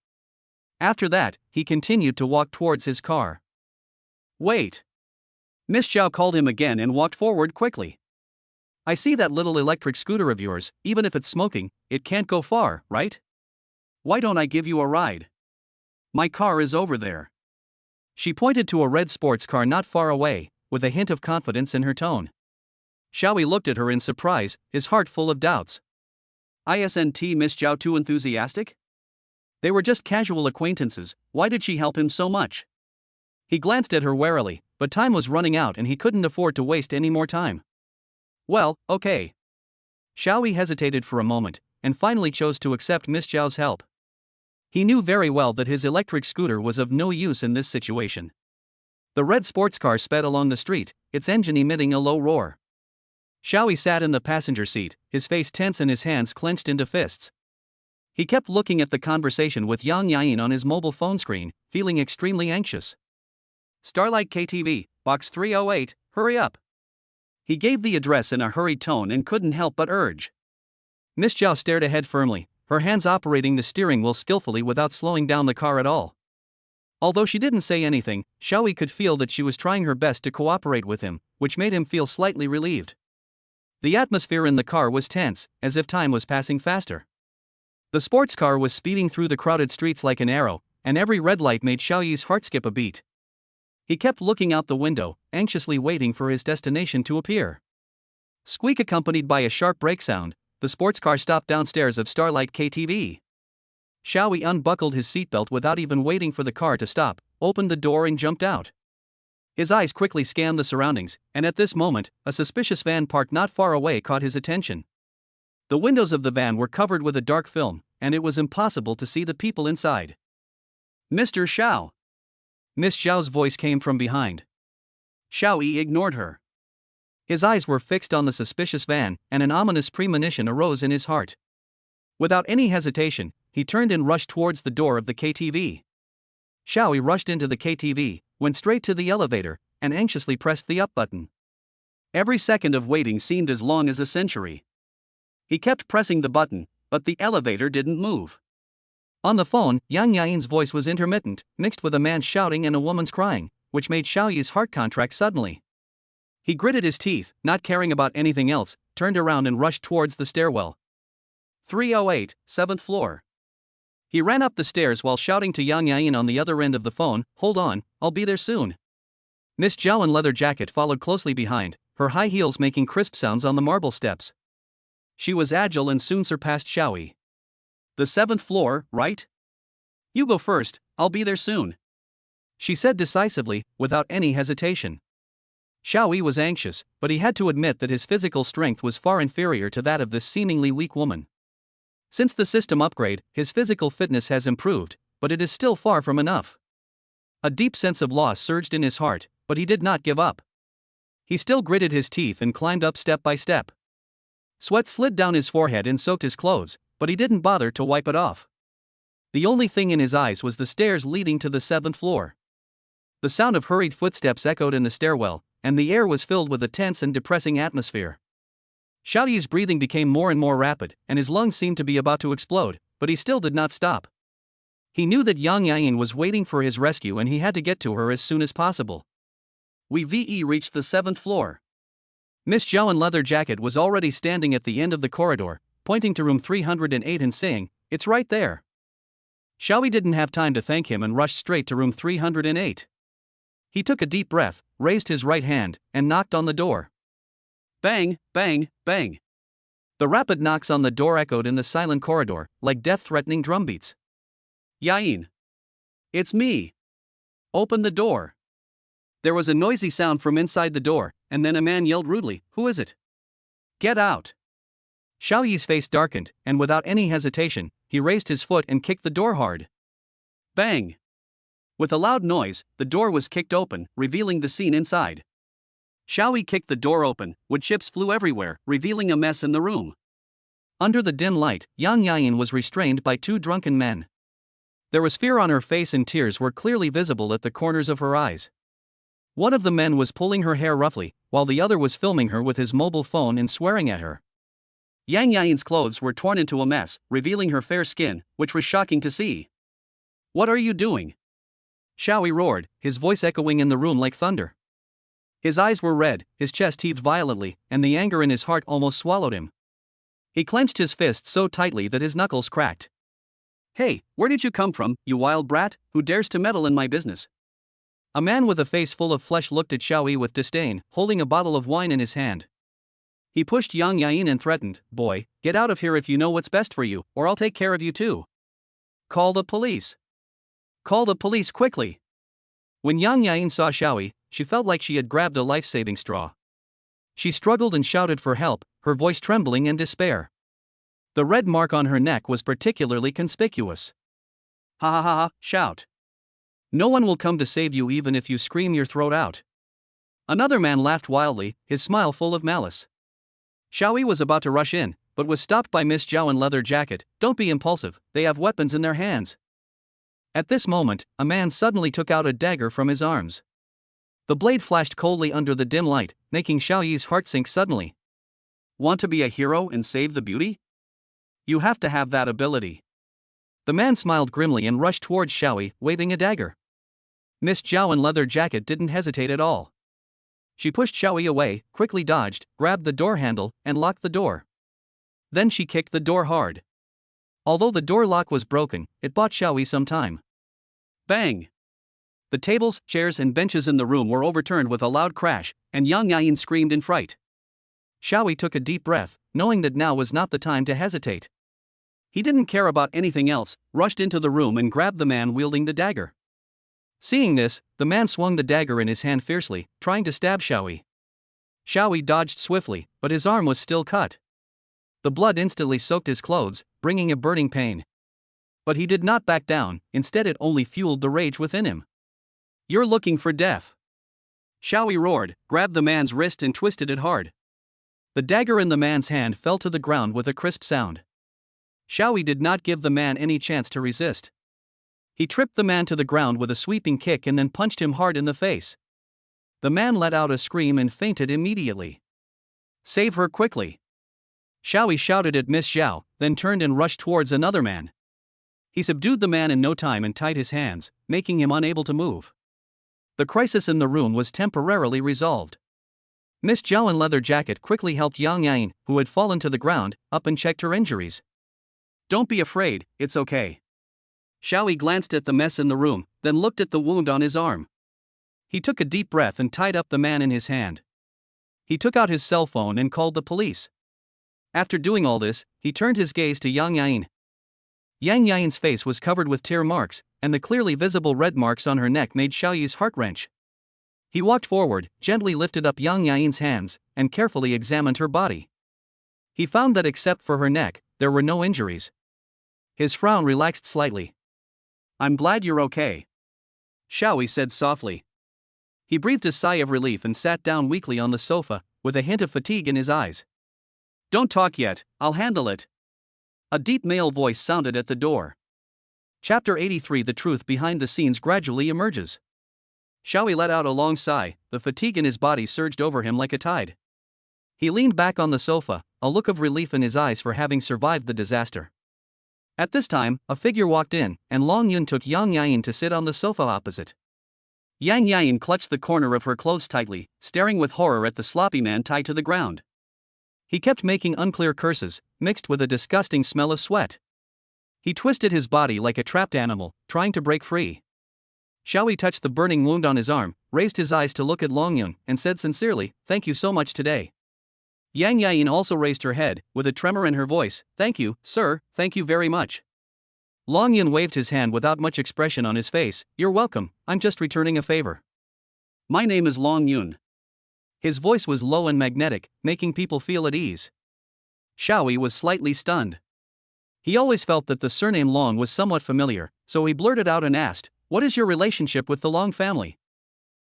After that, he continued to walk towards his car. Wait. Miss Zhao called him again and walked forward quickly. I see that little electric scooter of yours, even if it's smoking, it can't go far, right? Why don't I give you a ride? My car is over there. She pointed to a red sports car not far away, with a hint of confidence in her tone. Xiao Yi looked at her in surprise, his heart full of doubts. Isn't Miss Zhao too enthusiastic? They were just casual acquaintances, why did she help him so much? He glanced at her warily, but time was running out and he couldn't afford to waste any more time. Well, okay. Xiao Yi hesitated for a moment, and finally chose to accept Miss Zhao's help. He knew very well that his electric scooter was of no use in this situation. The red sports car sped along the street, its engine emitting a low roar. Xiao Yi sat in the passenger seat, his face tense and his hands clenched into fists. He kept looking at the conversation with Yain on his mobile phone screen, feeling extremely anxious. Starlight KTV, box 308, hurry up. He gave the address in a hurried tone and couldn't help but urge. Miss Zhao stared ahead firmly, her hands operating the steering wheel skillfully without slowing down the car at all. Although she didn't say anything, Xiao Yi could feel that she was trying her best to cooperate with him, which made him feel slightly relieved. The atmosphere in the car was tense, as if time was passing faster. The sports car was speeding through the crowded streets like an arrow, and every red light made Xiao Yi's heart skip a beat. He kept looking out the window, anxiously waiting for his destination to appear. Squeak accompanied by a sharp brake sound, the sports car stopped downstairs of Starlight KTV. Xiao Yi unbuckled his seatbelt without even waiting for the car to stop, opened the door and jumped out. His eyes quickly scanned the surroundings, and at this moment, a suspicious van parked not far away caught his attention. The windows of the van were covered with a dark film, and it was impossible to see the people inside. Mr. Xiao. Miss Zhao's voice came from behind. Xiao Yi ignored her. His eyes were fixed on the suspicious van, and an ominous premonition arose in his heart. Without any hesitation, he turned and rushed towards the door of the KTV. Xiao Yi rushed into the KTV, went straight to the elevator, and anxiously pressed the up button. Every second of waiting seemed as long as a century. He kept pressing the button, but the elevator didn't move. On the phone, Yain's voice was intermittent, mixed with a man's shouting and a woman's crying, which made Xiao Yi's heart contract suddenly. He gritted his teeth, not caring about anything else, turned around and rushed towards the stairwell. 308, 7th floor. He ran up the stairs while shouting to Yain on the other end of the phone, "Hold on, I'll be there soon." Miss Zhao in leather jacket followed closely behind, her high heels making crisp sounds on the marble steps. She was agile and soon surpassed Xiao Yi. The 7th floor, right? You go first, I'll be there soon. She said decisively, without any hesitation. Xiao Yi was anxious, but he had to admit that his physical strength was far inferior to that of this seemingly weak woman. Since the system upgrade, his physical fitness has improved, but it is still far from enough. A deep sense of loss surged in his heart, but he did not give up. He still gritted his teeth and climbed up step by step. Sweat slid down his forehead and soaked his clothes, but he didn't bother to wipe it off. The only thing in his eyes was the stairs leading to the 7th floor. The sound of hurried footsteps echoed in the stairwell, and the air was filled with a tense and depressing atmosphere. Xiao Yi's breathing became more and more rapid, and his lungs seemed to be about to explode, but he still did not stop. He knew that Yain was waiting for his rescue and he had to get to her as soon as possible. We reached the 7th floor. Miss Zhao in leather jacket was already standing at the end of the corridor, pointing to room 308 and saying, "It's right there." Xiao Yi didn't have time to thank him and rushed straight to room 308. He took a deep breath, raised his right hand, and knocked on the door. Bang, bang, bang. The rapid knocks on the door echoed in the silent corridor, like death-threatening drumbeats. Yain. It's me. Open the door. There was a noisy sound from inside the door, and then a man yelled rudely, "Who is it? Get out." Xiao Yi's face darkened, and without any hesitation, he raised his foot and kicked the door hard. Bang! With a loud noise, the door was kicked open, revealing the scene inside. Xiao Yi kicked the door open, wood chips flew everywhere, revealing a mess in the room. Under the dim light, Yain was restrained by two drunken men. There was fear on her face and tears were clearly visible at the corners of her eyes. One of the men was pulling her hair roughly, while the other was filming her with his mobile phone and swearing at her. Yain's clothes were torn into a mess, revealing her fair skin, which was shocking to see. "What are you doing?" Xiao Yi roared, his voice echoing in the room like thunder. His eyes were red, his chest heaved violently, and the anger in his heart almost swallowed him. He clenched his fist so tightly that his knuckles cracked. "Hey, where did you come from, you wild brat, who dares to meddle in my business?" A man with a face full of flesh looked at Xiao Yi with disdain, holding a bottle of wine in his hand. He pushed Yain and threatened, "Boy, get out of here if you know what's best for you, or I'll take care of you too. Call the police. Call the police quickly." When Yain saw Xiao Yi, she felt like she had grabbed a life-saving straw. She struggled and shouted for help, her voice trembling in despair. The red mark on her neck was particularly conspicuous. "Ha ha ha ha, shout. No one will come to save you even if you scream your throat out." Another man laughed wildly, his smile full of malice. Xiao Yi was about to rush in, but was stopped by Miss Zhao in leather jacket. "Don't be impulsive, they have weapons in their hands." At this moment, a man suddenly took out a dagger from his arms. The blade flashed coldly under the dim light, making Xiao Yi's heart sink suddenly. "Want to be a hero and save the beauty? You have to have that ability." The man smiled grimly and rushed towards Xiao Yi, waving a dagger. Miss Zhao in leather jacket didn't hesitate at all. She pushed Xiao Yi away, quickly dodged, grabbed the door handle, and locked the door. Then she kicked the door hard. Although the door lock was broken, it bought Xiao Yi some time. Bang! The tables, chairs, and benches in the room were overturned with a loud crash, and Yain screamed in fright. Xiao Yi took a deep breath, knowing that now was not the time to hesitate. He didn't care about anything else, rushed into the room and grabbed the man wielding the dagger. Seeing this, the man swung the dagger in his hand fiercely, trying to stab Xiao Yi. Xiao Yi dodged swiftly, but his arm was still cut. The blood instantly soaked his clothes, bringing a burning pain. But he did not back down, instead it only fueled the rage within him. "You're looking for death." Xiao Yi roared, grabbed the man's wrist and twisted it hard. The dagger in the man's hand fell to the ground with a crisp sound. Xiao Yi did not give the man any chance to resist. He tripped the man to the ground with a sweeping kick and then punched him hard in the face. The man let out a scream and fainted immediately. "Save her quickly." Xiao Yi shouted at Miss Zhao, then turned and rushed towards another man. He subdued the man in no time and tied his hands, making him unable to move. The crisis in the room was temporarily resolved. Miss Zhao in leather jacket quickly helped Yain, who had fallen to the ground, up and checked her injuries. "Don't be afraid, it's okay." Xiao Yi glanced at the mess in the room, then looked at the wound on his arm. He took a deep breath and tied up the man in his hand. He took out his cell phone and called the police. After doing all this, he turned his gaze to Yain. Yain's face was covered with tear marks, and the clearly visible red marks on her neck made Xiao Yi's heart wrench. He walked forward, gently lifted up young Yain's hands, and carefully examined her body. He found that except for her neck, there were no injuries. His frown relaxed slightly. "I'm glad you're okay," Xiaoyi said softly. He breathed a sigh of relief and sat down weakly on the sofa, with a hint of fatigue in his eyes. "Don't talk yet, I'll handle it." A deep male voice sounded at the door. Chapter 83. The truth behind the scenes gradually emerges. Xiaoyi let out a long sigh, the fatigue in his body surged over him like a tide. He leaned back on the sofa, a look of relief in his eyes for having survived the disaster. At this time, a figure walked in, and Long Yun took Yang Yain to sit on the sofa opposite. Yang Yain clutched the corner of her clothes tightly, staring with horror at the sloppy man tied to the ground. He kept making unclear curses, mixed with a disgusting smell of sweat. He twisted his body like a trapped animal, trying to break free. Xiaoyi touched the burning wound on his arm, raised his eyes to look at Long Yun, and said sincerely, "Thank you so much today." Yang Yain also raised her head, with a tremor in her voice, "Thank you, sir, thank you very much." Long Yun waved his hand without much expression on his face, "You're welcome, I'm just returning a favor. My name is Long Yun." His voice was low and magnetic, making people feel at ease. Xiaoyi was slightly stunned. He always felt that the surname Long was somewhat familiar, so he blurted out and asked, "What is your relationship with the Long family?"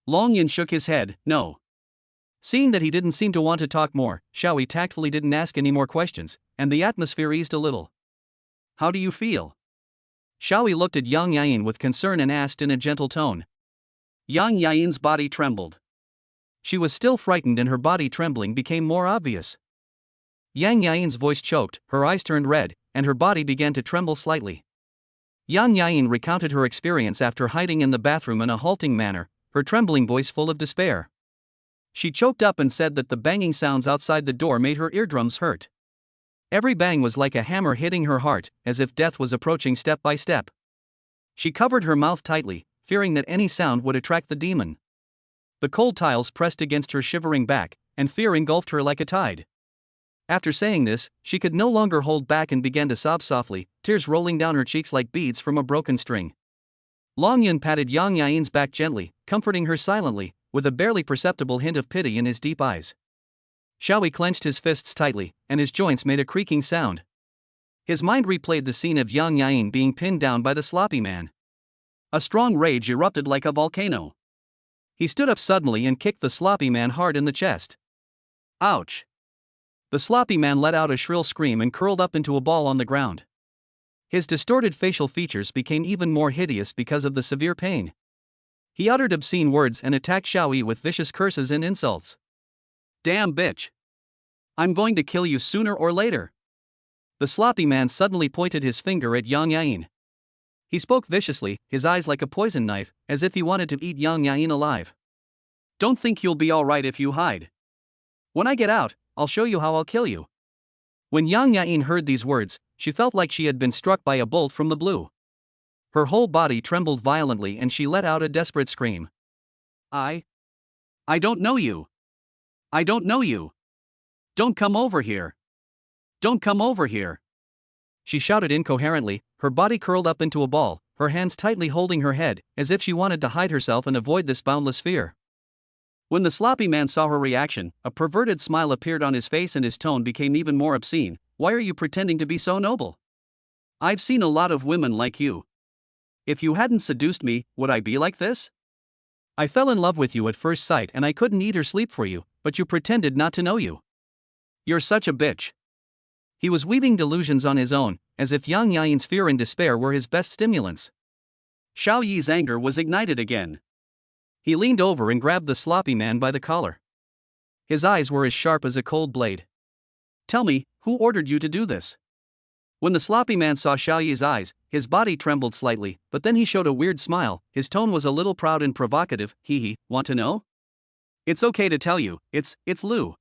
Long Yun shook his head, "No." Seeing that he didn't seem to want to talk more, Xiaoyi tactfully didn't ask any more questions, and the atmosphere eased a little. "How do you feel?" Xiaoyi looked at Yang Yain with concern and asked in a gentle tone. Yang Yain's body trembled. She was still frightened and her body trembling became more obvious. Yang Yain's voice choked, her eyes turned red, and her body began to tremble slightly. Yang Yain recounted her experience after hiding in the bathroom in a halting manner, her trembling voice full of despair. She choked up and said that the banging sounds outside the door made her eardrums hurt. Every bang was like a hammer hitting her heart, as if death was approaching step by step. She covered her mouth tightly, fearing that any sound would attract the demon. The cold tiles pressed against her shivering back, and fear engulfed her like a tide. After saying this, she could no longer hold back and began to sob softly, tears rolling down her cheeks like beads from a broken string. Long Yun patted Yang Yain's back gently, comforting her silently, with a barely perceptible hint of pity in his deep eyes. Xiaoyi clenched his fists tightly, and his joints made a creaking sound. His mind replayed the scene of Yang Yain being pinned down by the sloppy man. A strong rage erupted like a volcano. He stood up suddenly and kicked the sloppy man hard in the chest. Ouch! The sloppy man let out a shrill scream and curled up into a ball on the ground. His distorted facial features became even more hideous because of the severe pain. He uttered obscene words and attacked Xiaoyi with vicious curses and insults. "Damn bitch! I'm going to kill you sooner or later." The sloppy man suddenly pointed his finger at Yang Yain. He spoke viciously, his eyes like a poison knife, as if he wanted to eat Yang Yain alive. "Don't think you'll be alright if you hide. When I get out, I'll show you how I'll kill you." When Yang Yain heard these words, she felt like she had been struck by a bolt from the blue. Her whole body trembled violently and she let out a desperate scream. I don't know you. I don't know you. Don't come over here. Don't come over here." She shouted incoherently, her body curled up into a ball, her hands tightly holding her head, as if she wanted to hide herself and avoid this boundless fear. When the sloppy man saw her reaction, a perverted smile appeared on his face and his tone became even more obscene. "Why are you pretending to be so noble? I've seen a lot of women like you. If you hadn't seduced me, would I be like this? I fell in love with you at first sight and I couldn't eat or sleep for you, but you pretended not to know you. You're such a bitch." He was weaving delusions on his own, as if Yang Yain's fear and despair were his best stimulants. Xiaoyi's anger was ignited again. He leaned over and grabbed the sloppy man by the collar. His eyes were as sharp as a cold blade. "Tell me, who ordered you to do this?" When the sloppy man saw Xiaoyi's eyes, his body trembled slightly, but then he showed a weird smile. His tone was a little proud and provocative. He, want to know? It's okay to tell you, it's Lu.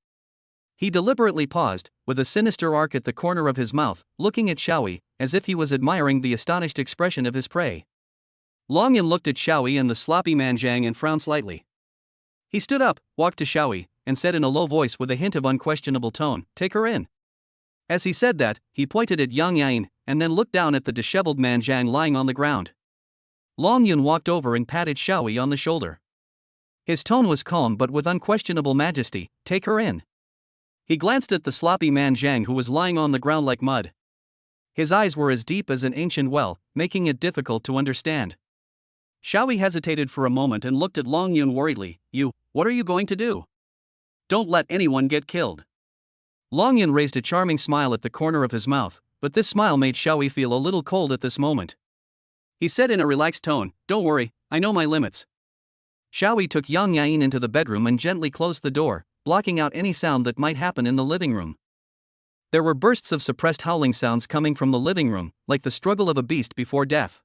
He deliberately paused, with a sinister arc at the corner of his mouth, looking at Xiaoyi, as if he was admiring the astonished expression of his prey. Long Yun looked at Xiaoyi and the sloppy man Zhang and frowned slightly. He stood up, walked to Xiaoyi, and said in a low voice with a hint of unquestionable tone, "Take her in." As he said that, he pointed at Yang Yain, and then looked down at the disheveled man Zhang lying on the ground. Long Yun walked over and patted Xiaoyi on the shoulder. His tone was calm but with unquestionable majesty. Take her in. He glanced at the sloppy man Zhang, who was lying on the ground like mud. His eyes were as deep as an ancient well, making it difficult to understand. Xiaoyi hesitated for a moment and looked at Long Yun worriedly. What are you going to do? Don't let anyone get killed. Long Yun raised a charming smile at the corner of his mouth, but this smile made Xiaoyi feel a little cold at this moment. He said in a relaxed tone, Don't worry, I know my limits. Xiaoyi took Yang Yain into the bedroom and gently closed the door, blocking out any sound that might happen in the living room. There were bursts of suppressed howling sounds coming from the living room, like the struggle of a beast before death.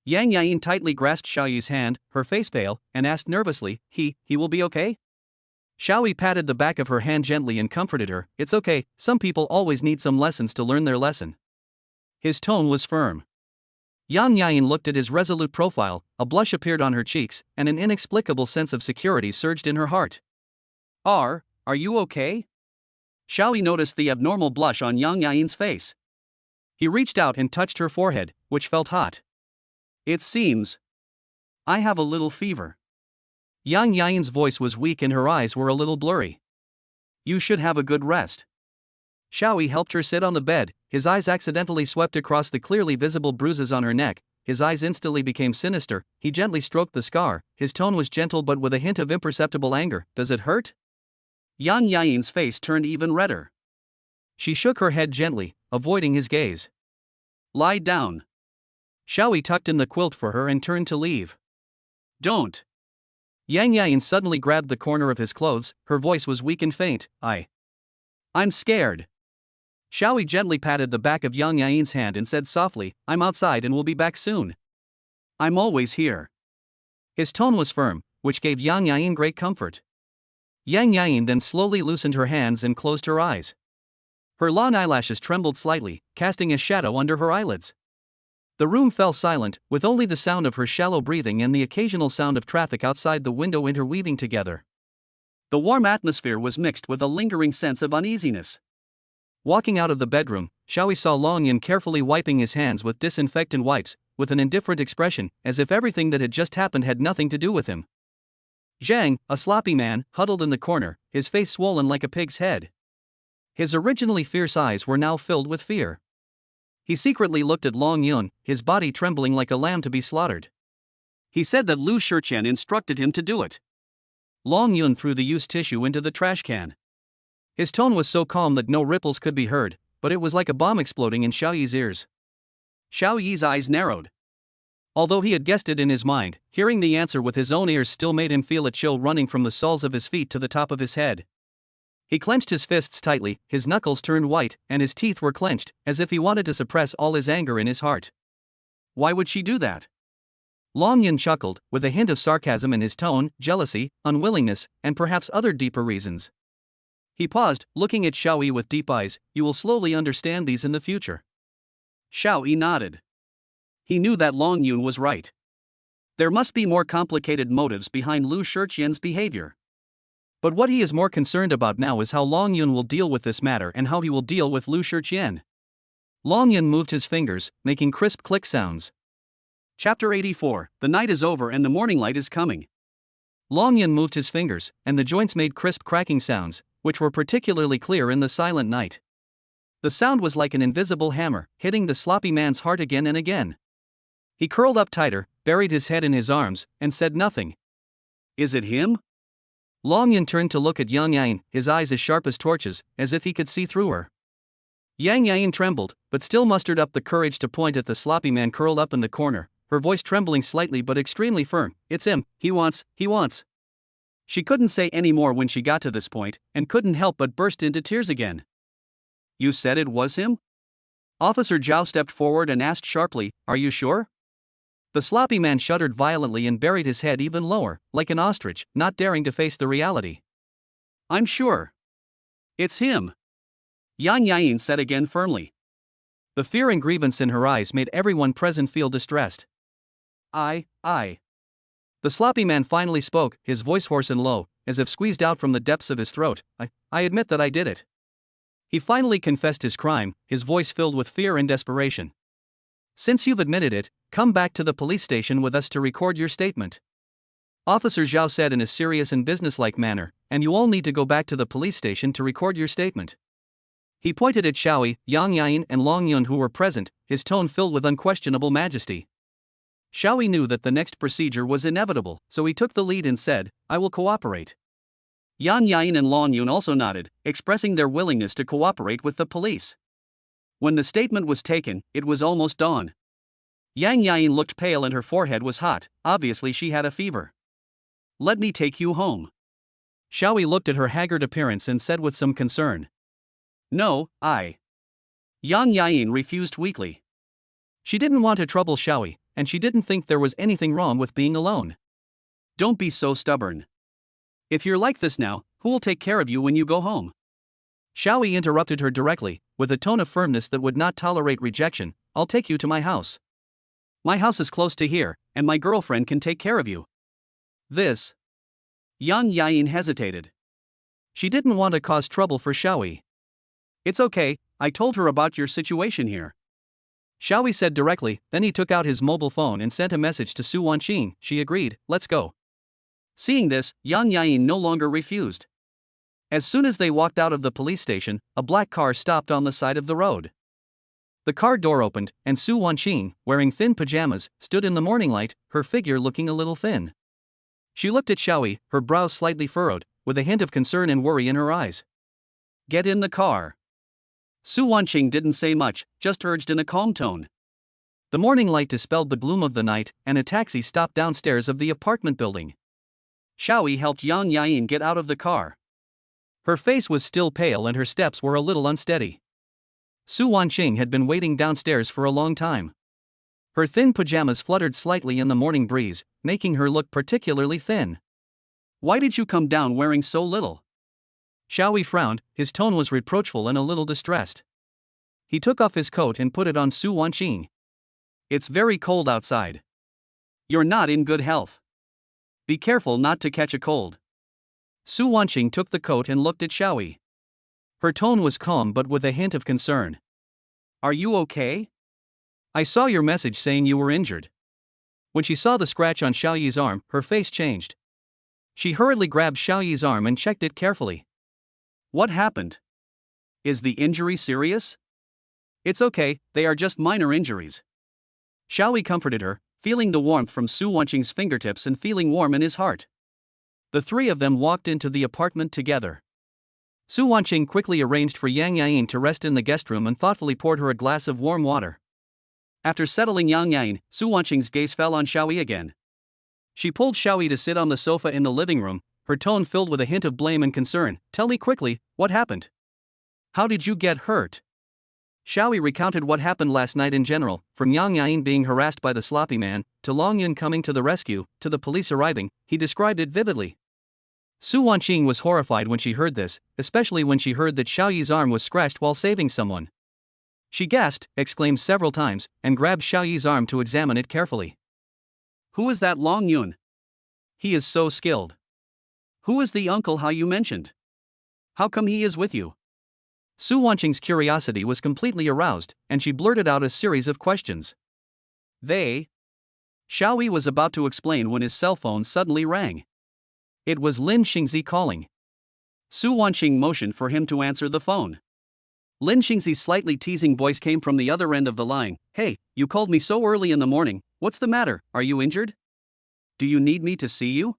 Yang Yain tightly grasped Xiaoyi's hand, her face pale, and asked nervously, He will be okay? Xiaoyi patted the back of her hand gently and comforted her. It's okay, some people always need some lessons to learn their lesson. His tone was firm. Yang Yain looked at his resolute profile, a blush appeared on her cheeks, and an inexplicable sense of security surged in her heart. Are you okay? Xiaoyi noticed the abnormal blush on Yang Yain's face. He reached out and touched her forehead, which felt hot. It seems I have a little fever. Yang Yain's voice was weak and her eyes were a little blurry. You should have a good rest. Xiaoyi helped her sit on the bed. His eyes accidentally swept across the clearly visible bruises on her neck. His eyes instantly became sinister. He gently stroked the scar. His tone was gentle but with a hint of imperceptible anger. Does it hurt? Yang Yain's face turned even redder. She shook her head gently, avoiding his gaze. Lie down. Xiaoyi tucked in the quilt for her and turned to leave. Don't. Yang Yain suddenly grabbed the corner of his clothes. Her voice was weak and faint. I'm scared. Xiaoyi gently patted the back of Yang Yain's hand and said softly, I'm outside and will be back soon. I'm always here. His tone was firm, which gave Yang Yain great comfort. Yang Yain then slowly loosened her hands and closed her eyes. Her long eyelashes trembled slightly, casting a shadow under her eyelids. The room fell silent, with only the sound of her shallow breathing and the occasional sound of traffic outside the window interweaving together. The warm atmosphere was mixed with a lingering sense of uneasiness. Walking out of the bedroom, Xiaoyi saw Long Yun carefully wiping his hands with disinfectant wipes, with an indifferent expression, as if everything that had just happened had nothing to do with him. Zhang, a sloppy man, huddled in the corner, his face swollen like a pig's head. His originally fierce eyes were now filled with fear. He secretly looked at Long Yun, his body trembling like a lamb to be slaughtered. He said that Lu Shiqian instructed him to do it. Long Yun threw the used tissue into the trash can. His tone was so calm that no ripples could be heard, but it was like a bomb exploding in Xiaoyi's ears. Xiaoyi's eyes narrowed. Although he had guessed it in his mind, hearing the answer with his own ears still made him feel a chill running from the soles of his feet to the top of his head. He clenched his fists tightly, his knuckles turned white, and his teeth were clenched, as if he wanted to suppress all his anger in his heart. Why would she do that? Long Yun chuckled, with a hint of sarcasm in his tone, jealousy, unwillingness, and perhaps other deeper reasons. He paused, looking at Xiaoyi with deep eyes. You will slowly understand these in the future. Xiaoyi nodded. He knew that Long Yun was right. There must be more complicated motives behind Lu Shiqian's behavior. But what he is more concerned about now is how Long Yun will deal with this matter and how he will deal with Lu Shiqian. Long Yun moved his fingers, making crisp click sounds. Chapter 84, The night is over and the morning light is coming. Long Yun moved his fingers, and the joints made crisp cracking sounds, which were particularly clear in the silent night. The sound was like an invisible hammer, hitting the sloppy man's heart again and again. He curled up tighter, buried his head in his arms, and said nothing. Is it him? Long Yun turned to look at Yang Yain, his eyes as sharp as torches, as if he could see through her. Yang Yain trembled, but still mustered up the courage to point at the sloppy man curled up in the corner, her voice trembling slightly but extremely firm. It's him, he wants. She couldn't say any more when she got to this point, and couldn't help but burst into tears again. You said it was him? Officer Zhao stepped forward and asked sharply, Are you sure? The sloppy man shuddered violently and buried his head even lower, like an ostrich, not daring to face the reality. I'm sure. It's him. Yang Yain said again firmly. The fear and grievance in her eyes made everyone present feel distressed. The sloppy man finally spoke, his voice hoarse and low, as if squeezed out from the depths of his throat. I admit that I did it. He finally confessed his crime, his voice filled with fear and desperation. Since you've admitted it, come back to the police station with us to record your statement. Officer Zhao said in a serious and businesslike manner, and you all need to go back to the police station to record your statement. He pointed at Xiaoyi, Yang Yain and Long Yun who were present, his tone filled with unquestionable majesty. Xiaoyi knew that the next procedure was inevitable, so he took the lead and said, I will cooperate. Yang Yain and Long Yun also nodded, expressing their willingness to cooperate with the police. When the statement was taken, it was almost dawn. Yang Yain looked pale and her forehead was hot, obviously she had a fever. Let me take you home. Xiaoyi looked at her haggard appearance and said with some concern. No, Yang Yain refused weakly. She didn't want to trouble Xiaoyi, and she didn't think there was anything wrong with being alone. Don't be so stubborn. If you're like this now, who will take care of you when you go home? Xiaoyi interrupted her directly, with a tone of firmness that would not tolerate rejection. I'll take you to my house. My house is close to here, and my girlfriend can take care of you. This. Yang Yain hesitated. She didn't want to cause trouble for Xiaoyi. It's okay, I told her about your situation here. Xiaoyi said directly, then he took out his mobile phone and sent a message to Su Wanqing. She agreed, let's go. Seeing this, Yang Yain no longer refused. As soon as they walked out of the police station, a black car stopped on the side of the road. The car door opened, and Su Wanqing, wearing thin pajamas, stood in the morning light, her figure looking a little thin. She looked at Xiaoyi, her brows slightly furrowed, with a hint of concern and worry in her eyes. Get in the car. Su Wanqing didn't say much, just urged in a calm tone. The morning light dispelled the gloom of the night, and a taxi stopped downstairs of the apartment building. Xiaoyi helped Yang Yain get out of the car. Her face was still pale and her steps were a little unsteady. Su Wanqing had been waiting downstairs for a long time. Her thin pajamas fluttered slightly in the morning breeze, making her look particularly thin. Why did you come down wearing so little? Xiaoyi frowned, his tone was reproachful and a little distressed. He took off his coat and put it on Su Wanqing. It's very cold outside. You're not in good health. Be careful not to catch a cold. Su Wanqing took the coat and looked at Xiaoyi. Her tone was calm but with a hint of concern. Are you okay? I saw your message saying you were injured. When she saw the scratch on Xiaoyi's arm, her face changed. She hurriedly grabbed Xiaoyi's arm and checked it carefully. What happened? Is the injury serious? It's okay, they are just minor injuries. Xiaoyi comforted her, feeling the warmth from Su Wanqing's fingertips and feeling warm in his heart. The three of them walked into the apartment together. Su Wanqing quickly arranged for Yang Yain to rest in the guest room and thoughtfully poured her a glass of warm water. After settling Yang Yain, Su Wanqing's gaze fell on Xiaoyi again. She pulled Xiaoyi to sit on the sofa in the living room, her tone filled with a hint of blame and concern. Tell me quickly, what happened? How did you get hurt? Xiaoyi recounted what happened last night in general, from Yang Yain being harassed by the sloppy man, to Long Yun coming to the rescue, to the police arriving. He described it vividly. Su Wanqing was horrified when she heard this, especially when she heard that Xiaoyi's arm was scratched while saving someone. She gasped, exclaimed several times, and grabbed Xiaoyi's arm to examine it carefully. Who is that Long Yun? He is so skilled. Who is the uncle how you mentioned? How come he is with you? Su Wanqing's curiosity was completely aroused, and she blurted out a series of questions. Xiaoyi was about to explain when his cell phone suddenly rang. It was Lin Xingzi calling. Su Wanqing motioned for him to answer the phone. Lin Xingzi's slightly teasing voice came from the other end of the line. Hey, you called me so early in the morning, what's the matter, are you injured? Do you need me to see you?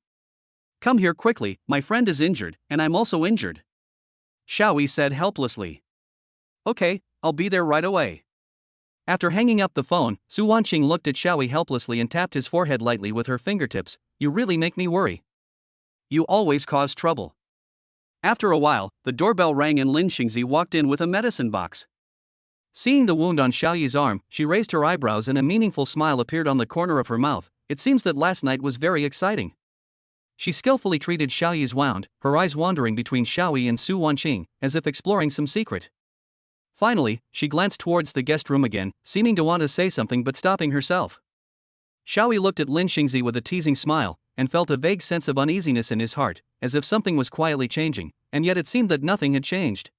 Come here quickly, my friend is injured, and I'm also injured. Xiaoyi said helplessly. Okay, I'll be there right away. After hanging up the phone, Su Wanqing looked at Xiaoyi helplessly and tapped his forehead lightly with her fingertips. You really make me worry. You always cause trouble. After a while, the doorbell rang and Lin Xingzi walked in with a medicine box. Seeing the wound on Xiaoyi's arm, she raised her eyebrows and a meaningful smile appeared on the corner of her mouth. It seems that last night was very exciting. She skillfully treated Xiaoyi's wound, her eyes wandering between Xiaoyi and Su Wanqing, as if exploring some secret. Finally, she glanced towards the guest room again, seeming to want to say something but stopping herself. Xiaoyi looked at Lin Xingzi with a teasing smile, and felt a vague sense of uneasiness in his heart, as if something was quietly changing, and yet it seemed that nothing had changed.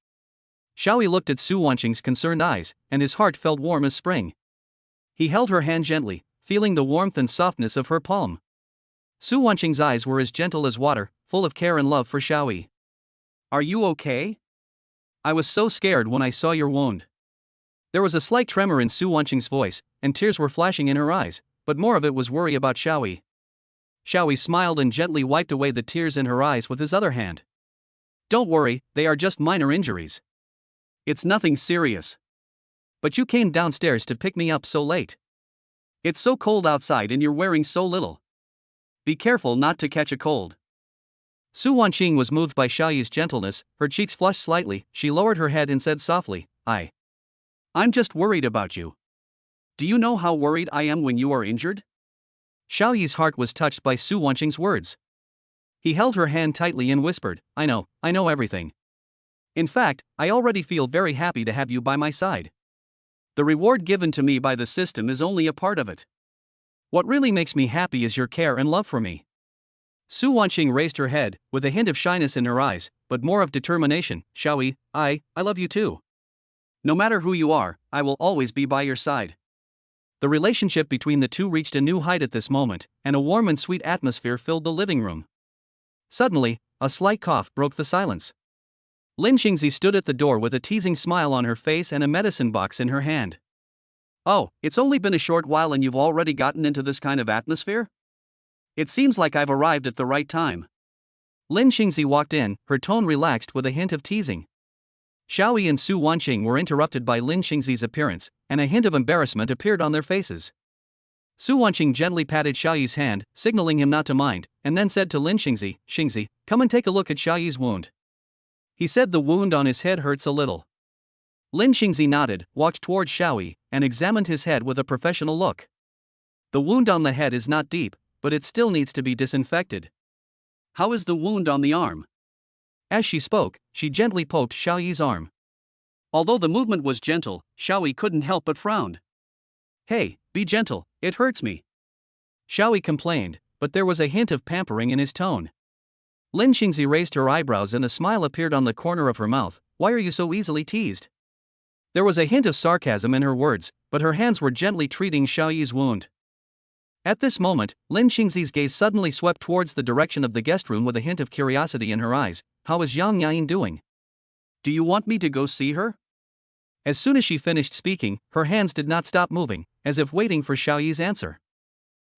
Xiaoyi looked at Su Wanqing's concerned eyes, and his heart felt warm as spring. He held her hand gently, feeling the warmth and softness of her palm. Su Wanqing's eyes were as gentle as water, full of care and love for Xiaoyi. Are you okay? I was so scared when I saw your wound. There was a slight tremor in Su Wanqing's voice, and tears were flashing in her eyes, but more of it was worry about Xiaoyi. Xiaoyi smiled and gently wiped away the tears in her eyes with his other hand. Don't worry, they are just minor injuries. It's nothing serious. But you came downstairs to pick me up so late. It's so cold outside and you're wearing so little. Be careful not to catch a cold. Su Wanqing was moved by Xiaoyi's gentleness, her cheeks flushed slightly, she lowered her head and said softly, I'm just worried about you. Do you know how worried I am when you are injured? Xiaoyi's heart was touched by Su Wanqing's words. He held her hand tightly and whispered, I know everything. In fact, I already feel very happy to have you by my side. The reward given to me by the system is only a part of it. What really makes me happy is your care and love for me. Su Wanqing raised her head, with a hint of shyness in her eyes, but more of determination. Xiaoyi, I love you too. No matter who you are, I will always be by your side. The relationship between the two reached a new height at this moment, and a warm and sweet atmosphere filled the living room. Suddenly, a slight cough broke the silence. Lin Xingzi stood at the door with a teasing smile on her face and a medicine box in her hand. Oh, it's only been a short while and you've already gotten into this kind of atmosphere? It seems like I've arrived at the right time. Lin Xingzi walked in, her tone relaxed with a hint of teasing. Xiaoyi and Su Wanqing were interrupted by Lin Xingzi's appearance, and a hint of embarrassment appeared on their faces. Su Wanqing gently patted Xiaoyi's hand, signaling him not to mind, and then said to Lin Xingzi, Xingzi, come and take a look at Xiaoyi's wound. He said the wound on his head hurts a little. Lin Xingzi nodded, walked toward Xiaoyi, and examined his head with a professional look. The wound on the head is not deep, but it still needs to be disinfected. How is the wound on the arm? As she spoke, she gently poked Xiaoyi's arm. Although the movement was gentle, Xiaoyi couldn't help but frown. Hey, be gentle, it hurts me. Xiaoyi complained, but there was a hint of pampering in his tone. Lin Xingzi raised her eyebrows and a smile appeared on the corner of her mouth. Why are you so easily teased? There was a hint of sarcasm in her words, but her hands were gently treating Xiaoyi's wound. At this moment, Lin Xingzi's gaze suddenly swept towards the direction of the guest room with a hint of curiosity in her eyes. How is Yain doing? Do you want me to go see her? As soon as she finished speaking, her hands did not stop moving, as if waiting for Xiaoyi's answer.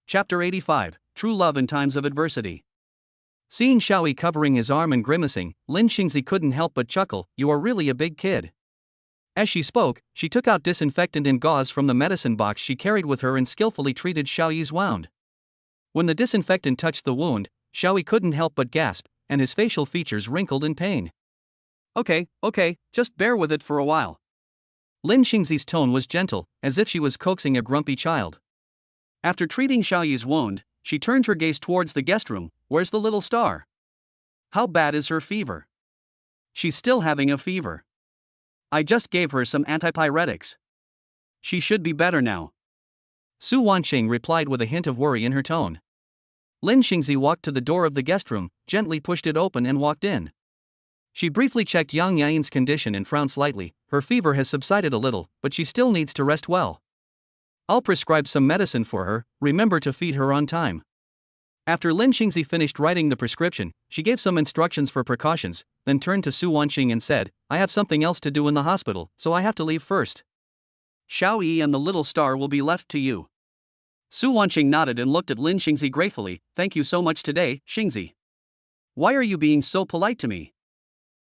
Chapter 85, True Love in Times of Adversity. Seeing Xiaoyi covering his arm and grimacing, Lin Xingzi couldn't help but chuckle, you are really a big kid. As she spoke, she took out disinfectant and gauze from the medicine box she carried with her and skillfully treated Xiaoyi's wound. When the disinfectant touched the wound, Xiaoyi couldn't help but gasp, and his facial features wrinkled in pain. Okay, just bear with it for a while. Lin Xingzi's tone was gentle, as if she was coaxing a grumpy child. After treating Xiaoyi's wound, she turned her gaze towards the guest room. Where's the little star? How bad is her fever? She's still having a fever. I just gave her some antipyretics. She should be better now. Su Wanqing replied with a hint of worry in her tone. Lin Xingzi walked to the door of the guest room, gently pushed it open and walked in. She briefly checked Yain's condition and frowned slightly. Her fever has subsided a little, but she still needs to rest well. I'll prescribe some medicine for her, remember to feed her on time. After Lin Xingzi finished writing the prescription, she gave some instructions for precautions, then turned to Su Wanqing and said, I have something else to do in the hospital, so I have to leave first. Xiaoyi and the little star will be left to you. Su Wanqing nodded and looked at Lin Xingzi gratefully. Thank you so much today, Xingzi. Why are you being so polite to me?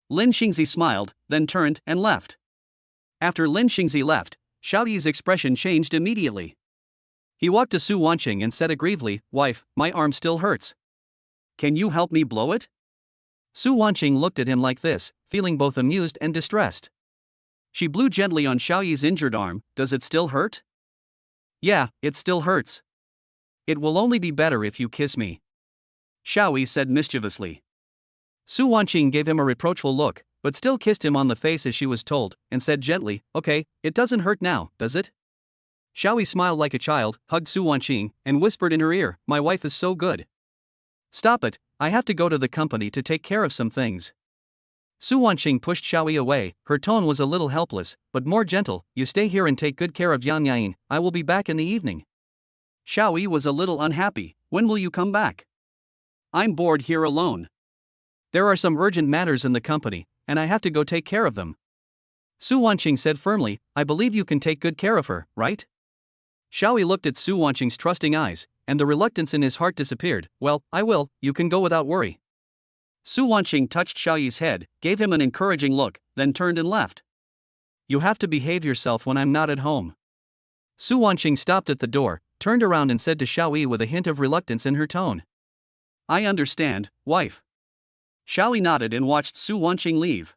Lin Xingzi smiled, then turned and left. After Lin Xingzi left, Xiaoyi's expression changed immediately. He walked to Su Wanqing and said aggrievedly, Wife, my arm still hurts. Can you help me blow it? Su Wanqing looked at him like this, feeling both amused and distressed. She blew gently on Xiaoyi's injured arm. Does it still hurt? Yeah, it still hurts. It will only be better if you kiss me. Xiaoyi said mischievously. Su Wanqing gave him a reproachful look, but still kissed him on the face as she was told, and said gently, Okay, it doesn't hurt now, does it? Xiaoyi smiled like a child, hugged Su Wanqing, and whispered in her ear, My wife is so good. Stop it, I have to go to the company to take care of some things. Su Wanqing pushed Xiaoyi away, her tone was a little helpless, but more gentle, You stay here and take good care of Yain, I will be back in the evening. Xiaoyi was a little unhappy, When will you come back? I'm bored here alone. There are some urgent matters in the company, and I have to go take care of them. Su Wanqing said firmly, I believe you can take good care of her, right? Xiaoyi looked at Su Wanqing's trusting eyes, and the reluctance in his heart disappeared. Well, I will, you can go without worry. Su Wanqing touched Xiaoyi's head, gave him an encouraging look, then turned and left. You have to behave yourself when I'm not at home. Su Wanqing stopped at the door, turned around and said to Xiaoyi with a hint of reluctance in her tone. I understand, wife. Xiaoyi nodded and watched Su Wanqing leave.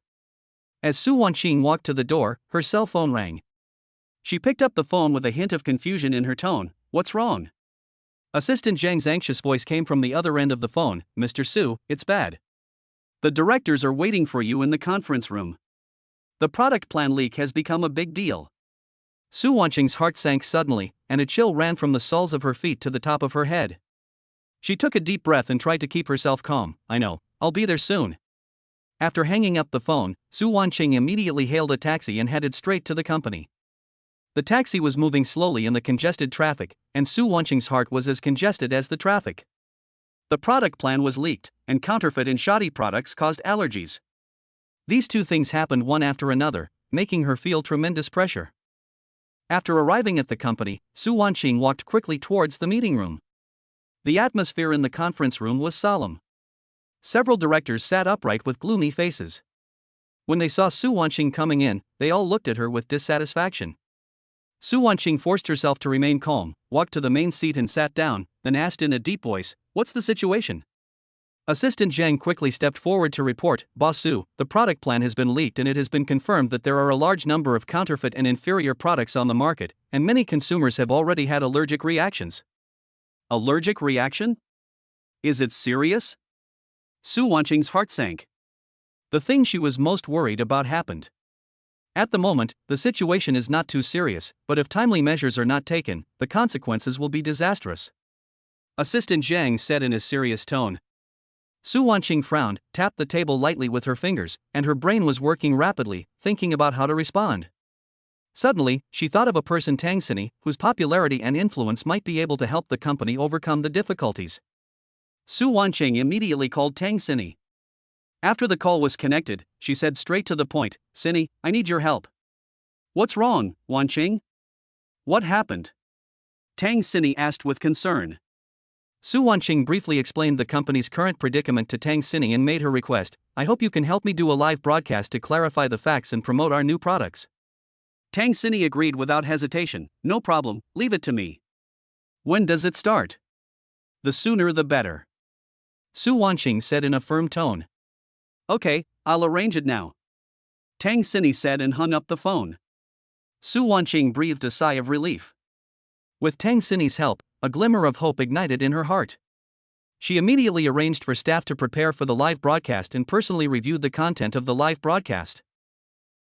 As Su Wanqing walked to the door, her cell phone rang. She picked up the phone with a hint of confusion in her tone. What's wrong? Assistant Zhang's anxious voice came from the other end of the phone. Mr. Su, it's bad. The directors are waiting for you in the conference room. The product plan leak has become a big deal. Su Wanqing's heart sank suddenly, and a chill ran from the soles of her feet to the top of her head. She took a deep breath and tried to keep herself calm. I know, I'll be there soon. After hanging up the phone, Su Wanqing immediately hailed a taxi and headed straight to the company. The taxi was moving slowly in the congested traffic, and Su Wanqing's heart was as congested as the traffic. The product plan was leaked, and counterfeit and shoddy products caused allergies. These two things happened one after another, making her feel tremendous pressure. After arriving at the company, Su Wanqing walked quickly towards the meeting room. The atmosphere in the conference room was solemn. Several directors sat upright with gloomy faces. When they saw Su Wanqing coming in, they all looked at her with dissatisfaction. Su Wanqing forced herself to remain calm, walked to the main seat and sat down, then asked in a deep voice, What's the situation? Assistant Zhang quickly stepped forward to report, Boss Su, the product plan has been leaked and it has been confirmed that there are a large number of counterfeit and inferior products on the market, and many consumers have already had allergic reactions. Allergic reaction? Is it serious? Su Wanqing's heart sank. The thing she was most worried about happened. At the moment, the situation is not too serious, but if timely measures are not taken, the consequences will be disastrous. Assistant Zhang said in a serious tone. Su Wanqing frowned, tapped the table lightly with her fingers, and her brain was working rapidly, thinking about how to respond. Suddenly, she thought of a person Tang Xini, whose popularity and influence might be able to help the company overcome the difficulties. Su Wanqing immediately called Tang Xini. After the call was connected, she said straight to the point, Xini, I need your help. What's wrong, Wanqing? What happened? Tang Xini asked with concern. Su Wanqing briefly explained the company's current predicament to Tang Xini and made her request, I hope you can help me do a live broadcast to clarify the facts and promote our new products. Tang Xini agreed without hesitation, no problem, leave it to me. When does it start? The sooner the better. Su Wanqing said in a firm tone. Okay, I'll arrange it now. Tang Xini said and hung up the phone. Su Wanqing breathed a sigh of relief. With Tang Xini's help, a glimmer of hope ignited in her heart. She immediately arranged for staff to prepare for the live broadcast and personally reviewed the content of the live broadcast.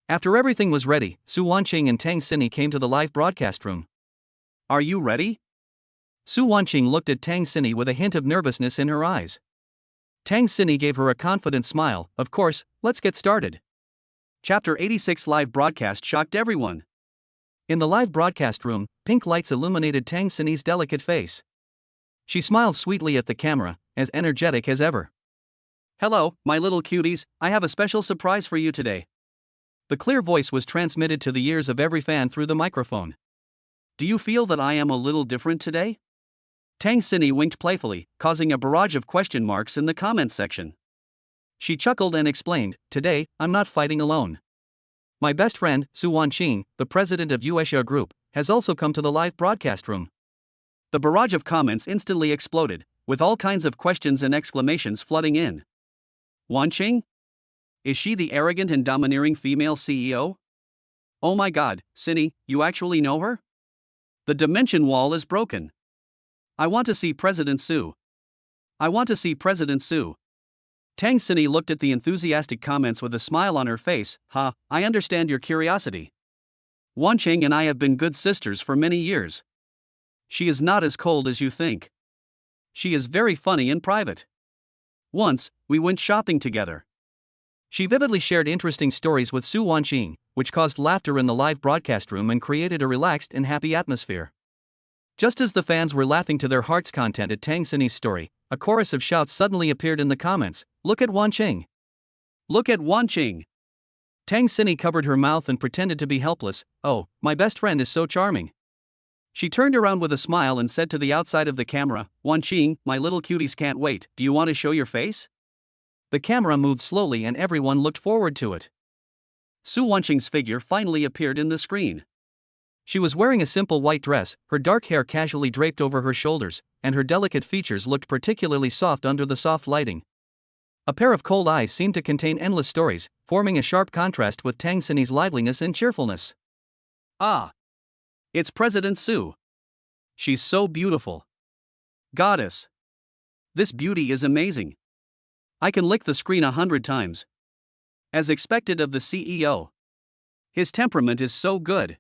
After everything was ready, Su Wanqing and Tang Xini came to the live broadcast room. Are you ready? Su Wanqing looked at Tang Xini with a hint of nervousness in her eyes. Tang Xini gave her a confident smile. Of course, let's get started. Chapter 86 live broadcast shocked everyone. In the live broadcast room, pink lights illuminated Tang Xini's delicate face. She smiled sweetly at the camera, as energetic as ever. Hello, my little cuties, I have a special surprise for you today. The clear voice was transmitted to the ears of every fan through the microphone. Do you feel that I am a little different today? Tang Xini winked playfully, causing a barrage of question marks in the comments section. She chuckled and explained, Today, I'm not fighting alone. My best friend, Su Wanqing, the president of Yuesha Group, has also come to the live broadcast room. The barrage of comments instantly exploded, with all kinds of questions and exclamations flooding in. Wanqing? Is she the arrogant and domineering female CEO? Oh my god, Xini, you actually know her? The dimension wall is broken. I want to see President Su. I want to see President Su. Tang Xini looked at the enthusiastic comments with a smile on her face. Ha, I understand your curiosity. Wanqing and I have been good sisters for many years. She is not as cold as you think. She is very funny in private. Once, we went shopping together. She vividly shared interesting stories with Su Wanqing, which caused laughter in the live broadcast room and created a relaxed and happy atmosphere. Just as the fans were laughing to their heart's content at Tang Xinyi's story, a chorus of shouts suddenly appeared in the comments. Look at Wanqing! Look at Wanqing! Tang Xinyi covered her mouth and pretended to be helpless. Oh, my best friend is so charming. She turned around with a smile and said to the outside of the camera, Wanqing, my little cuties can't wait, do you want to show your face? The camera moved slowly and everyone looked forward to it. Su Wanqing's figure finally appeared in the screen. She was wearing a simple white dress, her dark hair casually draped over her shoulders, and her delicate features looked particularly soft under the soft lighting. A pair of cold eyes seemed to contain endless stories, forming a sharp contrast with Tang Xinyi's liveliness and cheerfulness. Ah! It's President Su. She's so beautiful. Goddess. This beauty is amazing. I can lick the screen 100 times. As expected of the CEO. His temperament is so good.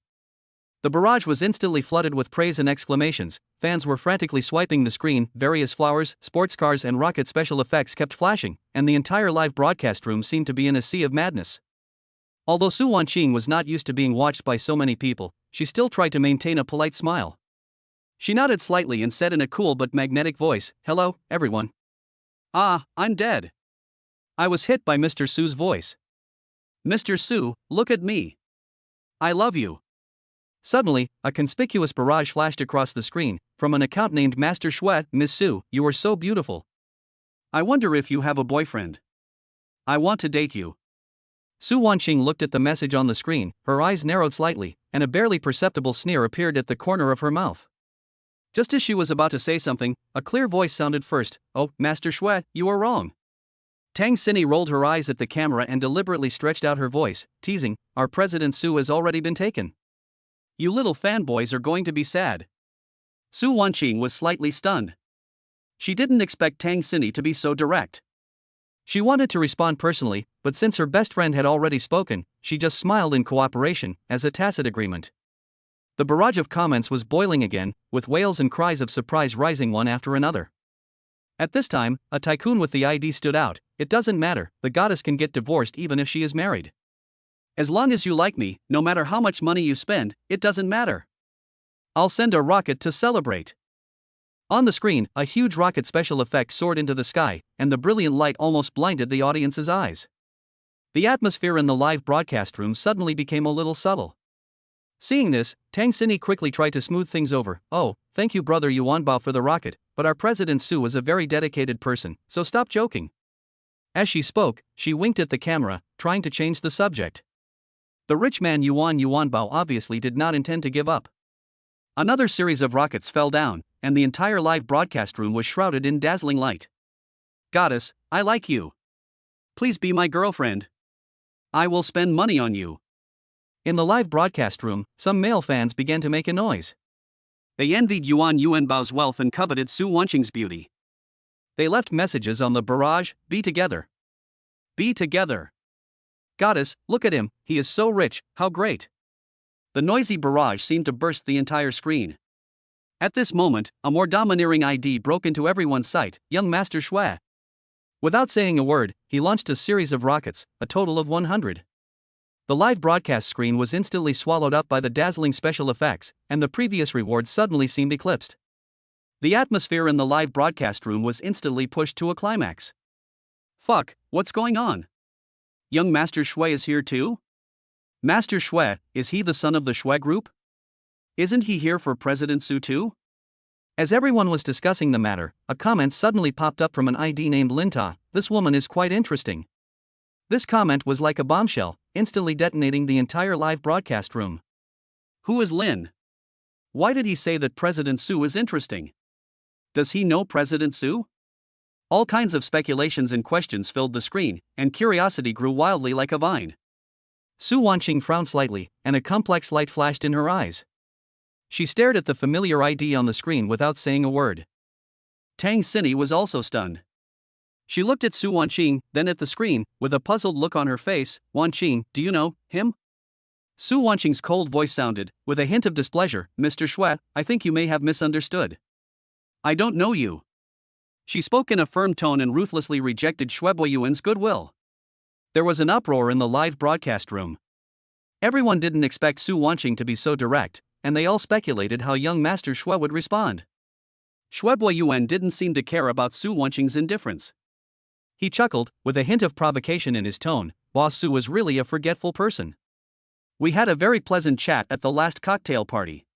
The barrage was instantly flooded with praise and exclamations. Fans were frantically swiping the screen, various flowers, sports cars and rocket special effects kept flashing, and the entire live broadcast room seemed to be in a sea of madness. Although Su Wanqing was not used to being watched by so many people, she still tried to maintain a polite smile. She nodded slightly and said in a cool but magnetic voice, Hello, everyone. Ah, I'm dead. I was hit by Mr. Su's voice. Mr. Su, look at me. I love you. Suddenly, a conspicuous barrage flashed across the screen, from an account named Master Shui. Miss Su, you are so beautiful. I wonder if you have a boyfriend. I want to date you. Su Wanqing looked at the message on the screen, her eyes narrowed slightly, and a barely perceptible sneer appeared at the corner of her mouth. Just as she was about to say something, a clear voice sounded first. Oh, Master Shui, you are wrong. Tang Xinyi rolled her eyes at the camera and deliberately stretched out her voice, teasing, Our President Su has already been taken. You little fanboys are going to be sad. Su Wanqing was slightly stunned. She didn't expect Tang Xinyi to be so direct. She wanted to respond personally, but since her best friend had already spoken, she just smiled in cooperation, as a tacit agreement. The barrage of comments was boiling again, with wails and cries of surprise rising one after another. At this time, a tycoon with the ID stood out. It doesn't matter, the goddess can get divorced even if she is married. As long as you like me, no matter how much money you spend, it doesn't matter. I'll send a rocket to celebrate. On the screen, a huge rocket special effect soared into the sky, and the brilliant light almost blinded the audience's eyes. The atmosphere in the live broadcast room suddenly became a little subtle. Seeing this, Tang Xinyi quickly tried to smooth things over. Oh, thank you brother Yuanbao for the rocket, but our President Su is a very dedicated person, so stop joking. As she spoke, she winked at the camera, trying to change the subject. The rich man Yuanbao obviously did not intend to give up. Another series of rockets fell down, and the entire live broadcast room was shrouded in dazzling light. Goddess, I like you. Please be my girlfriend. I will spend money on you. In the live broadcast room, some male fans began to make a noise. They envied Yuanbao's wealth and coveted Su Wanqing's beauty. They left messages on the barrage, be together. Be together. Goddess, look at him, he is so rich, how great. The noisy barrage seemed to burst the entire screen. At this moment, a more domineering ID broke into everyone's sight, young Master Shui. Without saying a word, he launched a series of rockets, a total of 100. The live broadcast screen was instantly swallowed up by the dazzling special effects, and the previous rewards suddenly seemed eclipsed. The atmosphere in the live broadcast room was instantly pushed to a climax. Fuck, what's going on? Young Master Shui is here too? Master Shui, is he the son of the Shui group? Isn't he here for President Su too? As everyone was discussing the matter, a comment suddenly popped up from an ID named Linta. This woman is quite interesting. This comment was like a bombshell, instantly detonating the entire live broadcast room. Who is Lin? Why did he say that President Su is interesting? Does he know President Su? All kinds of speculations and questions filled the screen, and curiosity grew wildly like a vine. Su Wanqing frowned slightly, and a complex light flashed in her eyes. She stared at the familiar ID on the screen without saying a word. Tang Xinyi was also stunned. She looked at Su Wanqing, then at the screen, with a puzzled look on her face. Wanqing, do you know him? Su Wanqing's cold voice sounded, with a hint of displeasure. Mr. Shui, I think you may have misunderstood. I don't know you. She spoke in a firm tone and ruthlessly rejected Shui Boyuan's goodwill. There was an uproar in the live broadcast room. Everyone didn't expect Su Wanqing to be so direct, and they all speculated how young Master Shui would respond. Shui Yuan didn't seem to care about Su Wanqing's indifference. He chuckled, with a hint of provocation in his tone. Boss Su was really a forgetful person. We had a very pleasant chat at the last cocktail party.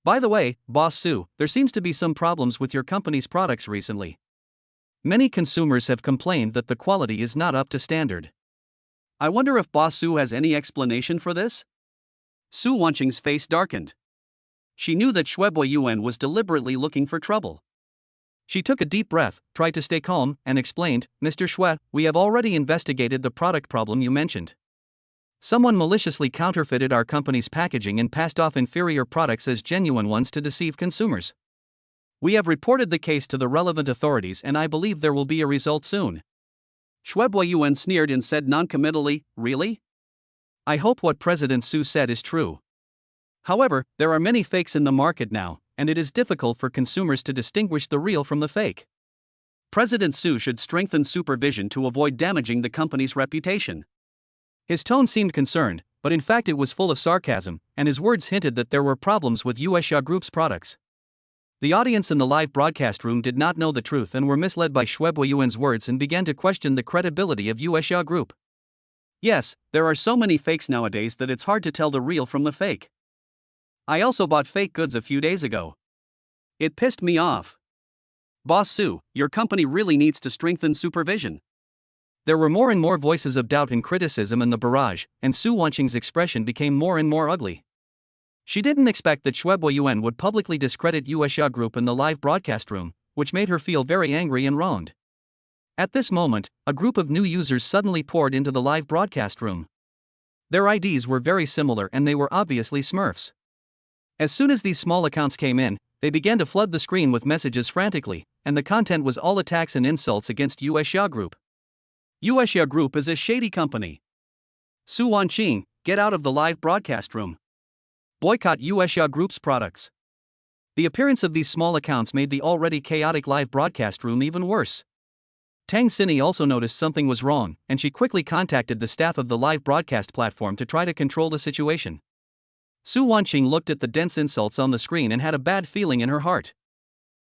By the way, Boss Su, there seems to be some problems with your company's products recently. Many consumers have complained that the quality is not up to standard. I wonder if Boss Su has any explanation for this? Su Wanqing's face darkened. She knew that Shui Yuan was deliberately looking for trouble. She took a deep breath, tried to stay calm, and explained, Mr. Shui, we have already investigated the product problem you mentioned. Someone maliciously counterfeited our company's packaging and passed off inferior products as genuine ones to deceive consumers. We have reported the case to the relevant authorities and I believe there will be a result soon. Shui Yuan sneered and said noncommittally, Really? I hope what President Su said is true. However, there are many fakes in the market now, and it is difficult for consumers to distinguish the real from the fake. President Su should strengthen supervision to avoid damaging the company's reputation. His tone seemed concerned, but in fact it was full of sarcasm, and his words hinted that there were problems with Yain Group's products. The audience in the live broadcast room did not know the truth and were misled by Shui Yuan's words and began to question the credibility of Yain Group. Yes, there are so many fakes nowadays that it's hard to tell the real from the fake. I also bought fake goods a few days ago. It pissed me off. Boss Su, your company really needs to strengthen supervision. There were more and more voices of doubt and criticism in the barrage, and Su Wanqing's expression became more and more ugly. She didn't expect that Shui Yuan would publicly discredit Yain Group in the live broadcast room, which made her feel very angry and wronged. At this moment, a group of new users suddenly poured into the live broadcast room. Their IDs were very similar and they were obviously Smurfs. As soon as these small accounts came in, they began to flood the screen with messages frantically, and the content was all attacks and insults against Yain Group. Yain Group is a shady company. Su Wanqing, get out of the live broadcast room. Boycott Yain Group's products. The appearance of these small accounts made the already chaotic live broadcast room even worse. Tang Xini also noticed something was wrong, and she quickly contacted the staff of the live broadcast platform to try to control the situation. Su Wanqing looked at the dense insults on the screen and had a bad feeling in her heart.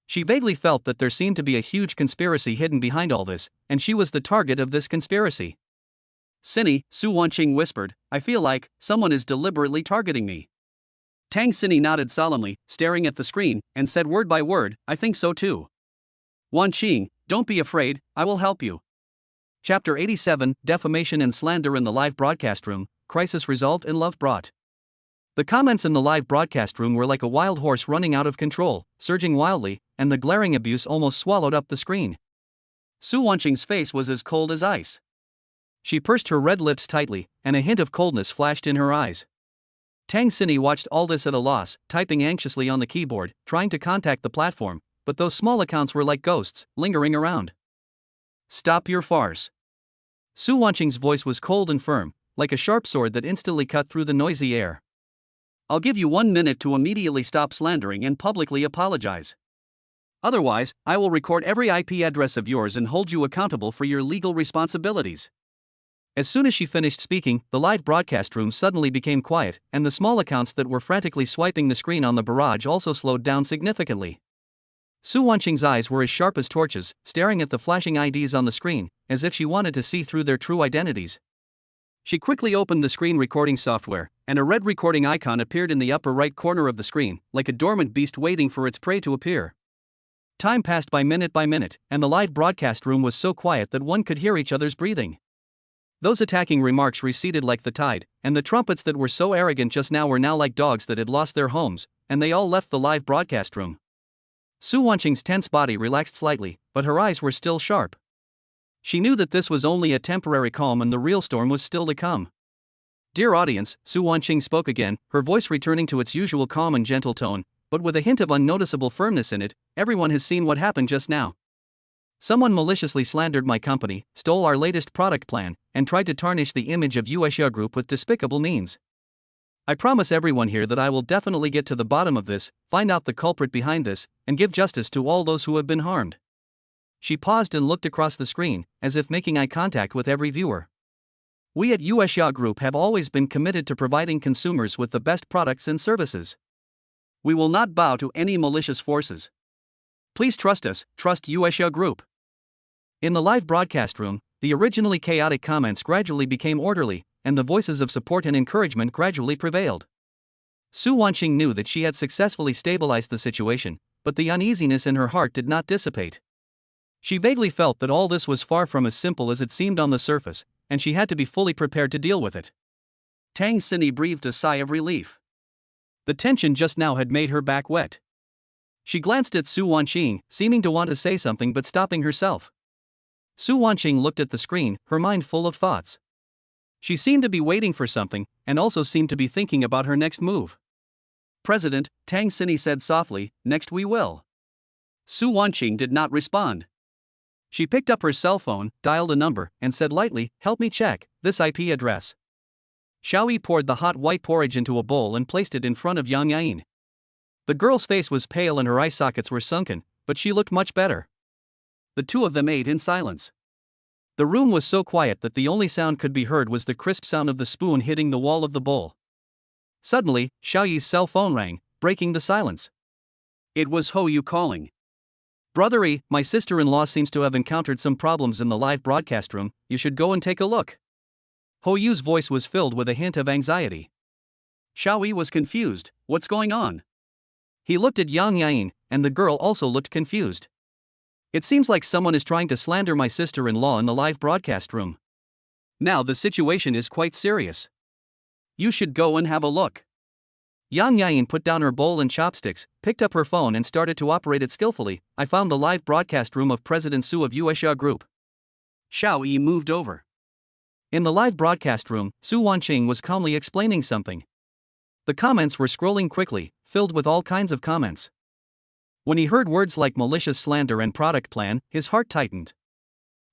She vaguely felt that there seemed to be a huge conspiracy hidden behind all this, and she was the target of this conspiracy. Xini, Su Wanqing whispered, I feel like someone is deliberately targeting me. Tang Xini nodded solemnly, staring at the screen, and said word by word, I think so too. Wanqing, don't be afraid, I will help you. Chapter 87, Defamation and Slander in the Live Broadcast Room, Crisis Resolved and Love Brought. The comments in the live broadcast room were like a wild horse running out of control, surging wildly, and the glaring abuse almost swallowed up the screen. Su Wanqing's face was as cold as ice. She pursed her red lips tightly, and a hint of coldness flashed in her eyes. Tang Xini watched all this at a loss, typing anxiously on the keyboard, trying to contact the platform, but those small accounts were like ghosts, lingering around. Stop your farce. Su Wanqing's voice was cold and firm, like a sharp sword that instantly cut through the noisy air. I'll give you 1 minute to immediately stop slandering and publicly apologize. Otherwise, I will record every IP address of yours and hold you accountable for your legal responsibilities. As soon as she finished speaking, the live broadcast room suddenly became quiet, and the small accounts that were frantically swiping the screen on the barrage also slowed down significantly. Su Wanqing's eyes were as sharp as torches, staring at the flashing IDs on the screen, as if she wanted to see through their true identities. She quickly opened the screen recording software, and a red recording icon appeared in the upper right corner of the screen, like a dormant beast waiting for its prey to appear. Time passed by minute, and the live broadcast room was so quiet that one could hear each other's breathing. Those attacking remarks receded like the tide, and the trumpets that were so arrogant just now were now like dogs that had lost their homes, and they all left the live broadcast room. Su Wanqing's tense body relaxed slightly, but her eyes were still sharp. She knew that this was only a temporary calm and the real storm was still to come. Dear audience, Su Wanqing spoke again, her voice returning to its usual calm and gentle tone, but with a hint of unnoticeable firmness in it. Everyone has seen what happened just now. Someone maliciously slandered my company, stole our latest product plan, and tried to tarnish the image of Yain Group with despicable means. I promise everyone here that I will definitely get to the bottom of this, find out the culprit behind this, and give justice to all those who have been harmed. She paused and looked across the screen, as if making eye contact with every viewer. We at Yain Group have always been committed to providing consumers with the best products and services. We will not bow to any malicious forces. Please trust us, trust Uesha Group. In the live broadcast room, the originally chaotic comments gradually became orderly, and the voices of support and encouragement gradually prevailed. Su Wanqing knew that she had successfully stabilized the situation, but the uneasiness in her heart did not dissipate. She vaguely felt that all this was far from as simple as it seemed on the surface, and she had to be fully prepared to deal with it. Tang Xinyi breathed a sigh of relief. The tension just now had made her back wet. She glanced at Su Wanqing, seeming to want to say something but stopping herself. Su Wanqing looked at the screen, her mind full of thoughts. She seemed to be waiting for something, and also seemed to be thinking about her next move. President, Tang Xinyi said softly, "Next we will." Su Wanqing did not respond. She picked up her cell phone, dialed a number, and said lightly, "Help me check this IP address." Xiaoyi poured the hot white porridge into a bowl and placed it in front of Yain. The girl's face was pale and her eye sockets were sunken, but she looked much better. The two of them ate in silence. The room was so quiet that the only sound could be heard was the crisp sound of the spoon hitting the wall of the bowl. Suddenly, Xiaoyi's cell phone rang, breaking the silence. It was Hou calling. "Brothery, my sister-in-law seems to have encountered some problems in the live broadcast room. You should go and take a look." Hou's voice was filled with a hint of anxiety. Xiaoyi was confused. What's going on? He looked at Yain, and the girl also looked confused. It seems like someone is trying to slander my sister-in-law in the live broadcast room. Now the situation is quite serious. You should go and have a look. Yain put down her bowl and chopsticks, picked up her phone and started to operate it skillfully. "I found the live broadcast room of President Su of Uesha Group." Xiaoyi moved over. In the live broadcast room, Su Wanqing was calmly explaining something. The comments were scrolling quickly, filled with all kinds of comments. When he heard words like malicious slander and product plan, his heart tightened.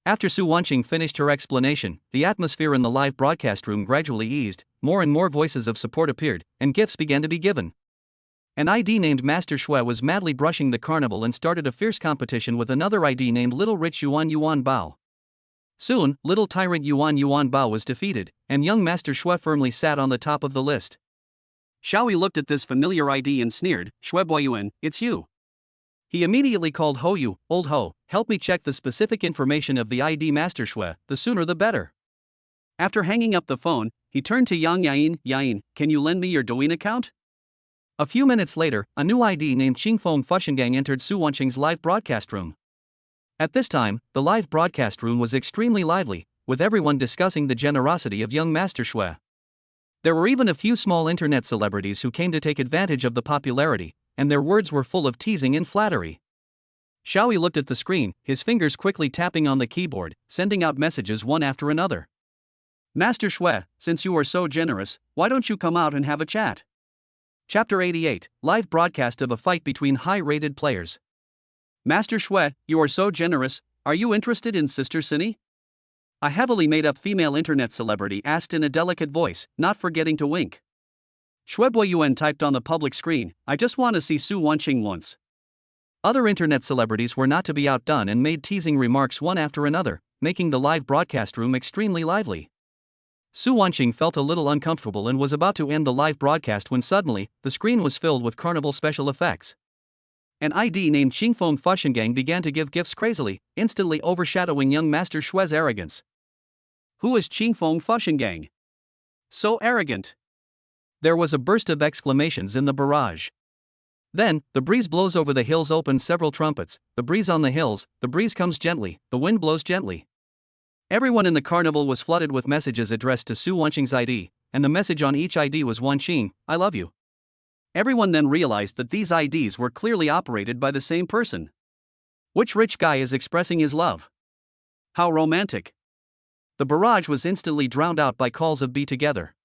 After Su Wanqing finished her explanation, the atmosphere in the live broadcast room gradually eased, more and more voices of support appeared, and gifts began to be given. An ID named Master Shui was madly brushing the carnival and started a fierce competition with another ID named Little Rich Yuan Bao. Soon, Little Tyrant Yuan Bao was defeated, and young Master Shui firmly sat on the top of the list. Xiaoyi looked at this familiar ID and sneered, "Yuan, it's you." He immediately called Hou, "Old Hou, help me check the specific information of the ID Master Shui, the sooner the better." After hanging up the phone, he turned to Yain, "Can you lend me your Douyin account?" A few minutes later, a new ID named Qingfeng Fushengang entered Su Wanqing's live broadcast room. At this time, the live broadcast room was extremely lively, with everyone discussing the generosity of young Master Shui. There were even a few small internet celebrities who came to take advantage of the popularity, and their words were full of teasing and flattery. Xiaoyi looked at the screen, his fingers quickly tapping on the keyboard, sending out messages one after another. "Master Shui, since you are so generous, why don't you come out and have a chat?" Chapter 88, live broadcast of a fight between high-rated players. "Master Shui, you are so generous, are you interested in Sister Xinyi?" A heavily made-up female internet celebrity asked in a delicate voice, not forgetting to wink. Yuan typed on the public screen, "I just want to see Su Wanqing once." Other internet celebrities were not to be outdone and made teasing remarks one after another, making the live broadcast room extremely lively. Su Wanqing felt a little uncomfortable and was about to end the live broadcast when suddenly, the screen was filled with carnival special effects. An ID named Qingfeng Fushengang began to give gifts crazily, instantly overshadowing young Master Shui's arrogance. Who is Qingfeng Fushengang? So arrogant! There was a burst of exclamations in the barrage. Then, "The breeze blows over the hills" opened several trumpets, "The breeze on the hills, the breeze comes gently, the wind blows gently." Everyone in the carnival was flooded with messages addressed to Su Wanqing's ID, and the message on each ID was "Wanqing, I love you." Everyone then realized that these IDs were clearly operated by the same person. Which rich guy is expressing his love? How romantic! The barrage was instantly drowned out by calls of "be together."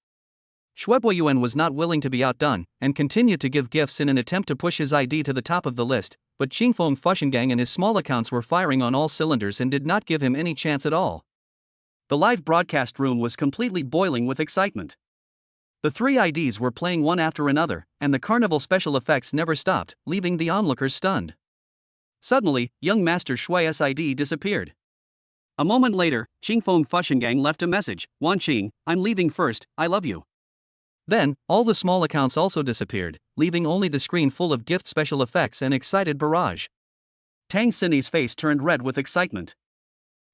Yuan was not willing to be outdone, and continued to give gifts in an attempt to push his ID to the top of the list, but Qingfeng Fushengang and his small accounts were firing on all cylinders and did not give him any chance at all. The live broadcast room was completely boiling with excitement. The three IDs were playing one after another, and the carnival special effects never stopped, leaving the onlookers stunned. Suddenly, young Master Shui's ID disappeared. A moment later, Qingfeng Fushengang left a message, "Wanqing, I'm leaving first, I love you." Then, all the small accounts also disappeared, leaving only the screen full of gift special effects and excited barrage. Tang Xinyi's face turned red with excitement.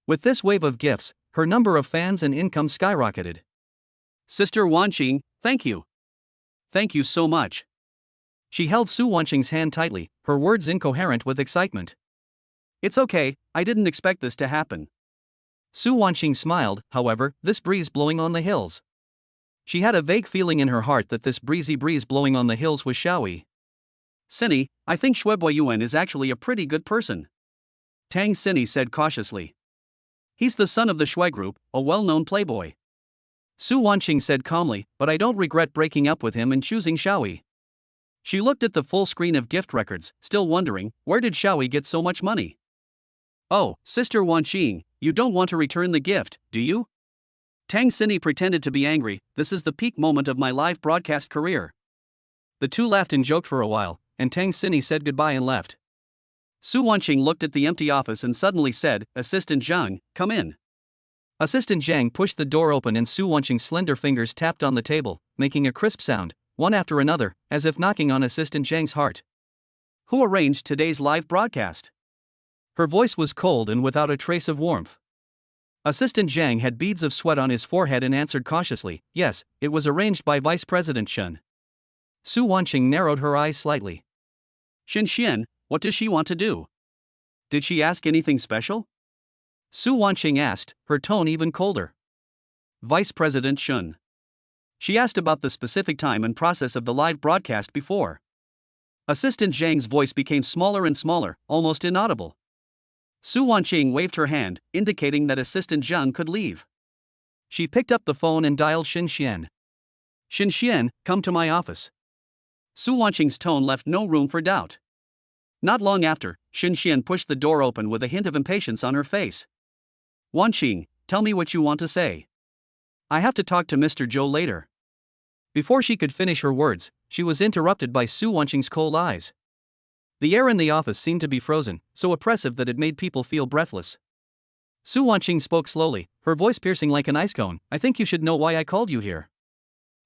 With this wave of gifts, her number of fans and income skyrocketed. Sister Wanqing, thank you. Thank you so much. She held Su Wanqing's hand tightly, her words incoherent with excitement. It's okay, I didn't expect this to happen. Su Wanqing smiled, however, this breeze blowing on the hills. She had a vague feeling in her heart that this breezy breeze blowing on the hills was Xiaoyi. Xinyi, I think Shuebo Yuan is actually a pretty good person. Tang Xinyi said cautiously. He's the son of the Shui group, a well-known playboy. Su Wanqing said calmly, but I don't regret breaking up with him and choosing Xiaoyi. She looked at the full screen of gift records, still wondering, where did Xiaoyi get so much money? Oh, Sister Wanqing, you don't want to return the gift, do you? Tang Xinyi pretended to be angry, this is the peak moment of my live broadcast career. The two laughed and joked for a while, and Tang Xinyi said goodbye and left. Su Wanqing looked at the empty office and suddenly said, Assistant Zhang, come in. Assistant Zhang pushed the door open and Su Wanqing's slender fingers tapped on the table, making a crisp sound, one after another, as if knocking on Assistant Zhang's heart. Who arranged today's live broadcast? Her voice was cold and without a trace of warmth. Assistant Zhang had beads of sweat on his forehead and answered cautiously, yes, it was arranged by Vice President Shen. Su Wanqing narrowed her eyes slightly. Shen Xian, what does she want to do? Did she ask anything special? Su Wanqing asked, her tone even colder. Vice President Shen. She asked about the specific time and process of the live broadcast before. Assistant Zhang's voice became smaller and smaller, almost inaudible. Su Wanqing waved her hand, indicating that Assistant Zhang could leave. She picked up the phone and dialed Shen Xian. Shen Xian, come to my office. Su Wanqing's tone left no room for doubt. Not long after, Shen Xian pushed the door open with a hint of impatience on her face. Wanqing, tell me what you want to say. I have to talk to Mr. Zhou later. Before she could finish her words, she was interrupted by Su Wanqing's cold eyes. The air in the office seemed to be frozen, so oppressive that it made people feel breathless. Su Wanqing spoke slowly, her voice piercing like an ice cone, I think you should know why I called you here.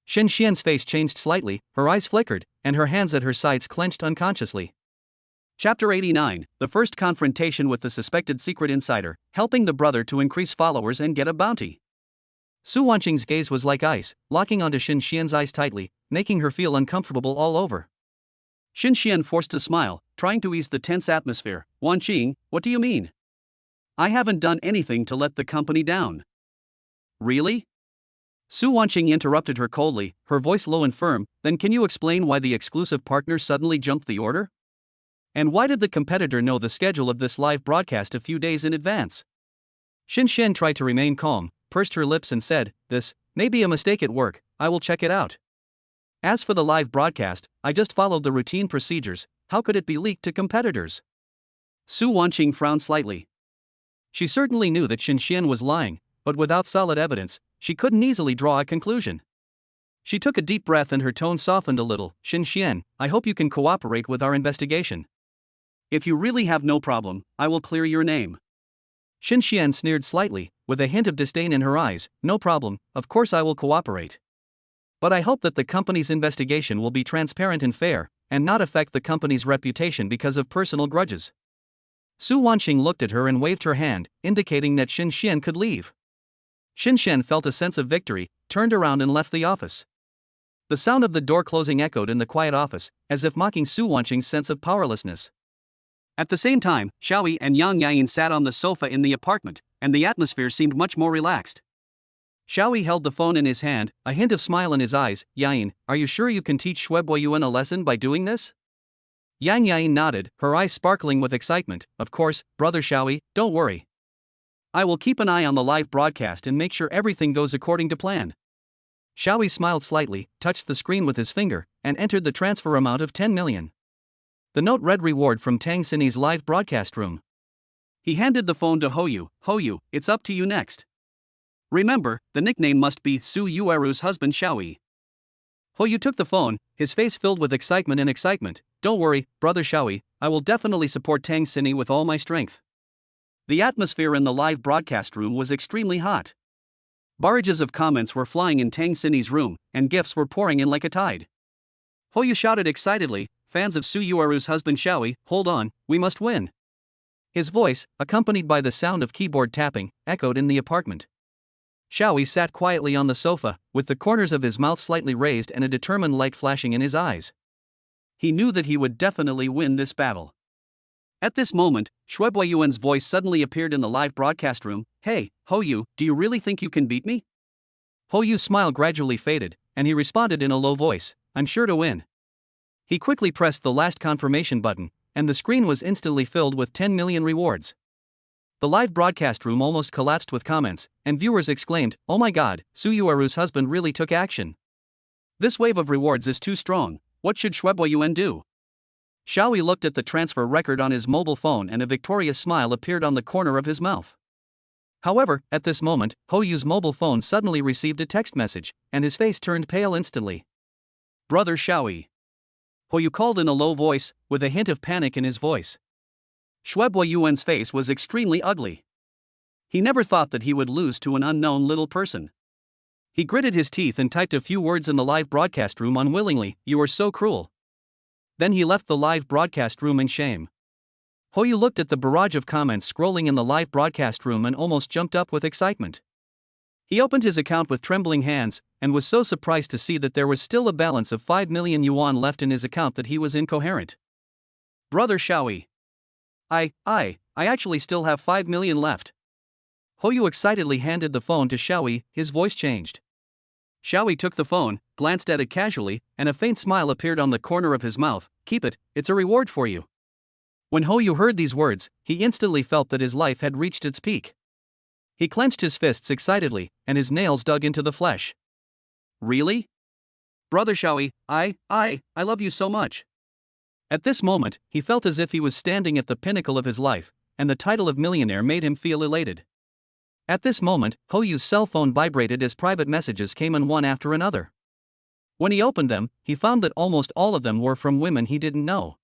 Shen Xian's face changed slightly, her eyes flickered, and her hands at her sides clenched unconsciously. Chapter 89, the first confrontation with the suspected secret insider, helping the brother to increase followers and get a bounty. Su Wanqing's gaze was like ice, locking onto Shen Xian's eyes tightly, making her feel uncomfortable all over. Shen Xian forced a smile, trying to ease the tense atmosphere. Wanqing, what do you mean? I haven't done anything to let the company down. Really? Su Wanqing interrupted her coldly, her voice low and firm, then can you explain why the exclusive partner suddenly jumped the order? And why did the competitor know the schedule of this live broadcast a few days in advance? Shen Xian tried to remain calm, pursed her lips and said, this may be a mistake at work, I will check it out. As for the live broadcast, I just followed the routine procedures, how could it be leaked to competitors? Su Wanqing frowned slightly. She certainly knew that Shen Xian was lying, but without solid evidence, she couldn't easily draw a conclusion. She took a deep breath and her tone softened a little. Shen Xian, I hope you can cooperate with our investigation. If you really have no problem, I will clear your name. Shen Xian sneered slightly, with a hint of disdain in her eyes. No problem, of course I will cooperate. But I hope that the company's investigation will be transparent and fair, and not affect the company's reputation because of personal grudges. Su Wanqing looked at her and waved her hand, indicating that Shen Xian could leave. Shen Xian felt a sense of victory, turned around and left the office. The sound of the door closing echoed in the quiet office, as if mocking Su Wanqing's sense of powerlessness. At the same time, Xiaoyi and Yang Yain sat on the sofa in the apartment, and the atmosphere seemed much more relaxed. Xiaoyi held the phone in his hand, a hint of smile in his eyes. Yain, are you sure you can teach Shuebo Yuan a lesson by doing this? Yang Yain nodded, her eyes sparkling with excitement. Of course, brother Xiaoyi, don't worry. I will keep an eye on the live broadcast and make sure everything goes according to plan. Xiaoyi smiled slightly, touched the screen with his finger, and entered the transfer amount of 10 million. The note read reward from Tang Xinyi's live broadcast room. He handed the phone to Hoyu. Hoyu, it's up to you next. Remember, the nickname must be Su Yueru's husband Xiaoyi. Hoyu took the phone, his face filled with excitement and excitement. Don't worry, brother Xiaoyi, I will definitely support Tang Xinyi with all my strength. The atmosphere in the live broadcast room was extremely hot. Barrages of comments were flying in Tang Sini's room, and gifts were pouring in like a tide. Hoyu shouted excitedly, "Fans of Su Yuaru's husband Xiaoyi, hold on, we must win." His voice, accompanied by the sound of keyboard tapping, echoed in the apartment. Xiaoyi sat quietly on the sofa, with the corners of his mouth slightly raised and a determined light flashing in his eyes. He knew that he would definitely win this battle. At this moment, Shuebai Yuan's voice suddenly appeared in the live broadcast room. "Hey, Hoyu, do you really think you can beat me?" Hoyu's smile gradually faded, and he responded in a low voice, "I'm sure to win." He quickly pressed the last confirmation button, and the screen was instantly filled with 10 million rewards. The live broadcast room almost collapsed with comments, and viewers exclaimed, "Oh my god, Su Yuaru's husband really took action. This wave of rewards is too strong, what should Shuebai Yuan do?" Xiaoyi looked at the transfer record on his mobile phone and a victorious smile appeared on the corner of his mouth. However, at this moment, Hoyu's mobile phone suddenly received a text message, and his face turned pale instantly. "Brother Xiaoyi." Hoyu called in a low voice, with a hint of panic in his voice. Shuebai Yuan's face was extremely ugly. He never thought that he would lose to an unknown little person. He gritted his teeth and typed a few words in the live broadcast room unwillingly, "You are so cruel." Then he left the live broadcast room in shame. Hoyu looked at the barrage of comments scrolling in the live broadcast room and almost jumped up with excitement. He opened his account with trembling hands, and was so surprised to see that there was still a balance of 5 million yuan left in his account that he was incoherent. "Brother Xiaoyi. I actually still have 5 million left." Hoyu excitedly handed the phone to Xiaoyi, his voice changed. Xiaoyi took the phone, glanced at it casually, and a faint smile appeared on the corner of his mouth. "Keep it, it's a reward for you." When Hoyu heard these words, he instantly felt that his life had reached its peak. He clenched his fists excitedly, and his nails dug into the flesh. "Really? Brother Xiaoyi, I love you so much." At this moment, he felt as if he was standing at the pinnacle of his life, and the title of millionaire made him feel elated. At this moment, Hoyu's cell phone vibrated as private messages came in one after another. When he opened them, he found that almost all of them were from women he didn't know.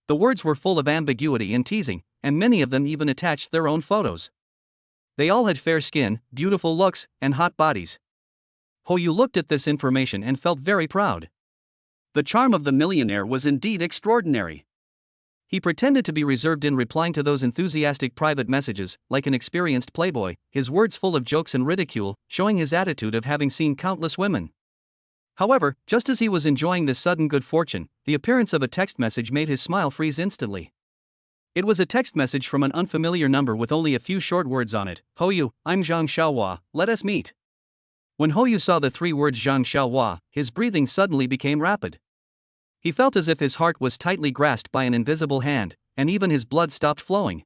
The words were full of ambiguity and teasing, and many of them even attached their own photos. They all had fair skin, beautiful looks, and hot bodies. Hoyu looked at this information and felt very proud. The charm of the millionaire was indeed extraordinary. He pretended to be reserved in replying to those enthusiastic private messages, like an experienced playboy, his words full of jokes and ridicule, showing his attitude of having seen countless women. However, just as he was enjoying this sudden good fortune, the appearance of a text message made his smile freeze instantly. It was a text message from an unfamiliar number with only a few short words on it. "Hoyu, I'm Zhang Xiaohua, let us meet." When Hoyu saw the 3 words Zhang Xiaohua, his breathing suddenly became rapid. He felt as if his heart was tightly grasped by an invisible hand, and even his blood stopped flowing.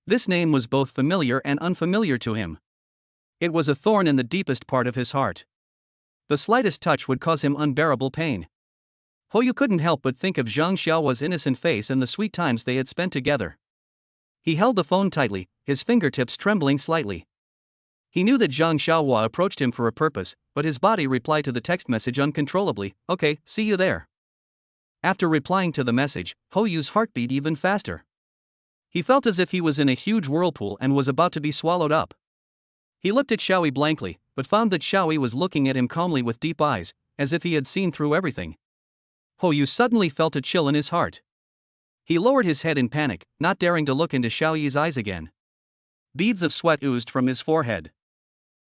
This name was both familiar and unfamiliar to him. It was a thorn in the deepest part of his heart. The slightest touch would cause him unbearable pain. Hoyu couldn't help but think of Zhang Xiaohua's innocent face and the sweet times they had spent together. He held the phone tightly, his fingertips trembling slightly. He knew that Zhang Xiaohua approached him for a purpose, but his body replied to the text message uncontrollably. "Okay, see you there." After replying to the message, Hoyu's heart beat even faster. He felt as if he was in a huge whirlpool and was about to be swallowed up. He looked at Xiaoyi blankly, but found that Xiaoyi was looking at him calmly with deep eyes, as if he had seen through everything. Hoyu suddenly felt a chill in his heart. He lowered his head in panic, not daring to look into Xiaoyi's eyes again. Beads of sweat oozed from his forehead.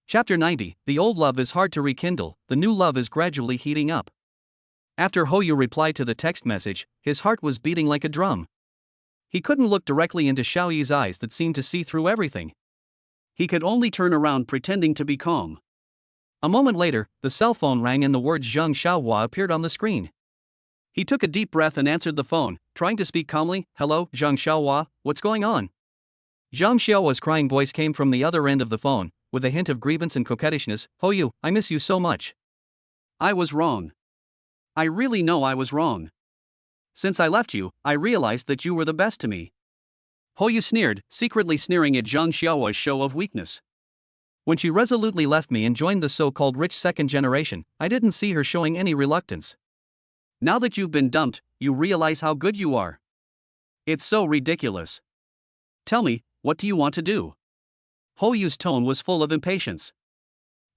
Chapter 90. The old love is hard to rekindle, the new love is gradually heating up. After Hoyu replied to the text message, his heart was beating like a drum. He couldn't look directly into Xiaoyi's eyes that seemed to see through everything. He could only turn around pretending to be calm. A moment later, the cell phone rang and the words Zhang Xiaohua appeared on the screen. He took a deep breath and answered the phone, trying to speak calmly. "Hello, Zhang Xiaohua, what's going on?" Zhang Xiaohua's crying voice came from the other end of the phone, with a hint of grievance and coquettishness. "Hoyu, I miss you so much. I was wrong. I really know I was wrong. Since I left you, I realized that you were the best to me." Hoyu sneered, secretly sneering at Zhang Xiaohua's show of weakness. "When she resolutely left me and joined the so-called rich second generation, I didn't see her showing any reluctance. Now that you've been dumped, you realize how good you are. It's so ridiculous. Tell me, what do you want to do?" Hoyu's tone was full of impatience.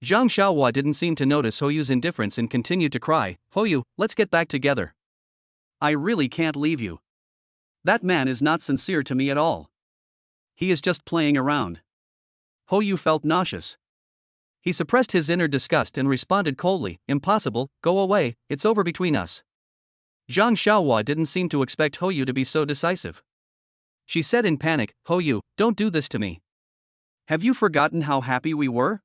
Zhang Xiaohua didn't seem to notice Hoyu's indifference and continued to cry, Hoyu, let's get back together. I really can't leave you. That man is not sincere to me at all. He is just playing around. Hoyu felt nauseous. He suppressed his inner disgust and responded coldly, Impossible, go away, it's over between us. Zhang Xiaohua didn't seem to expect Hoyu to be so decisive. She said in panic, Hoyu, don't do this to me. Have you forgotten how happy we were?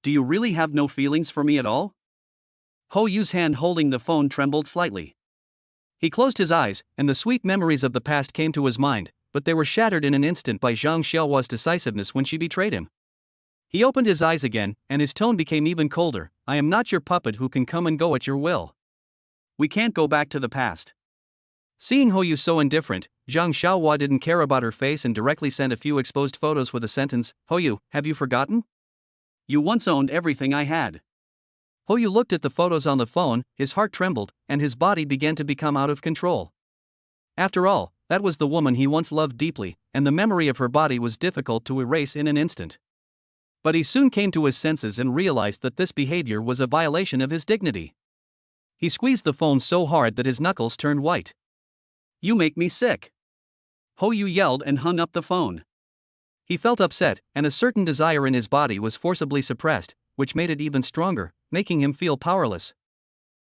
Do you really have no feelings for me at all? Hoyu's hand holding the phone trembled slightly. He closed his eyes, and the sweet memories of the past came to his mind, but they were shattered in an instant by Zhang Xiaohua's decisiveness when she betrayed him. He opened his eyes again, and his tone became even colder. I am not your puppet who can come and go at your will. We can't go back to the past. Seeing Hoyu so indifferent, Zhang Xiaohua didn't care about her face and directly sent a few exposed photos with a sentence, Hoyu, have you forgotten? You once owned everything I had. Hoyu looked at the photos on the phone, his heart trembled, and his body began to become out of control. After all, that was the woman he once loved deeply, and the memory of her body was difficult to erase in an instant. But he soon came to his senses and realized that this behavior was a violation of his dignity. He squeezed the phone so hard that his knuckles turned white. You make me sick. Hoyu yelled and hung up the phone. He felt upset, and a certain desire in his body was forcibly suppressed, which made it even stronger, making him feel powerless.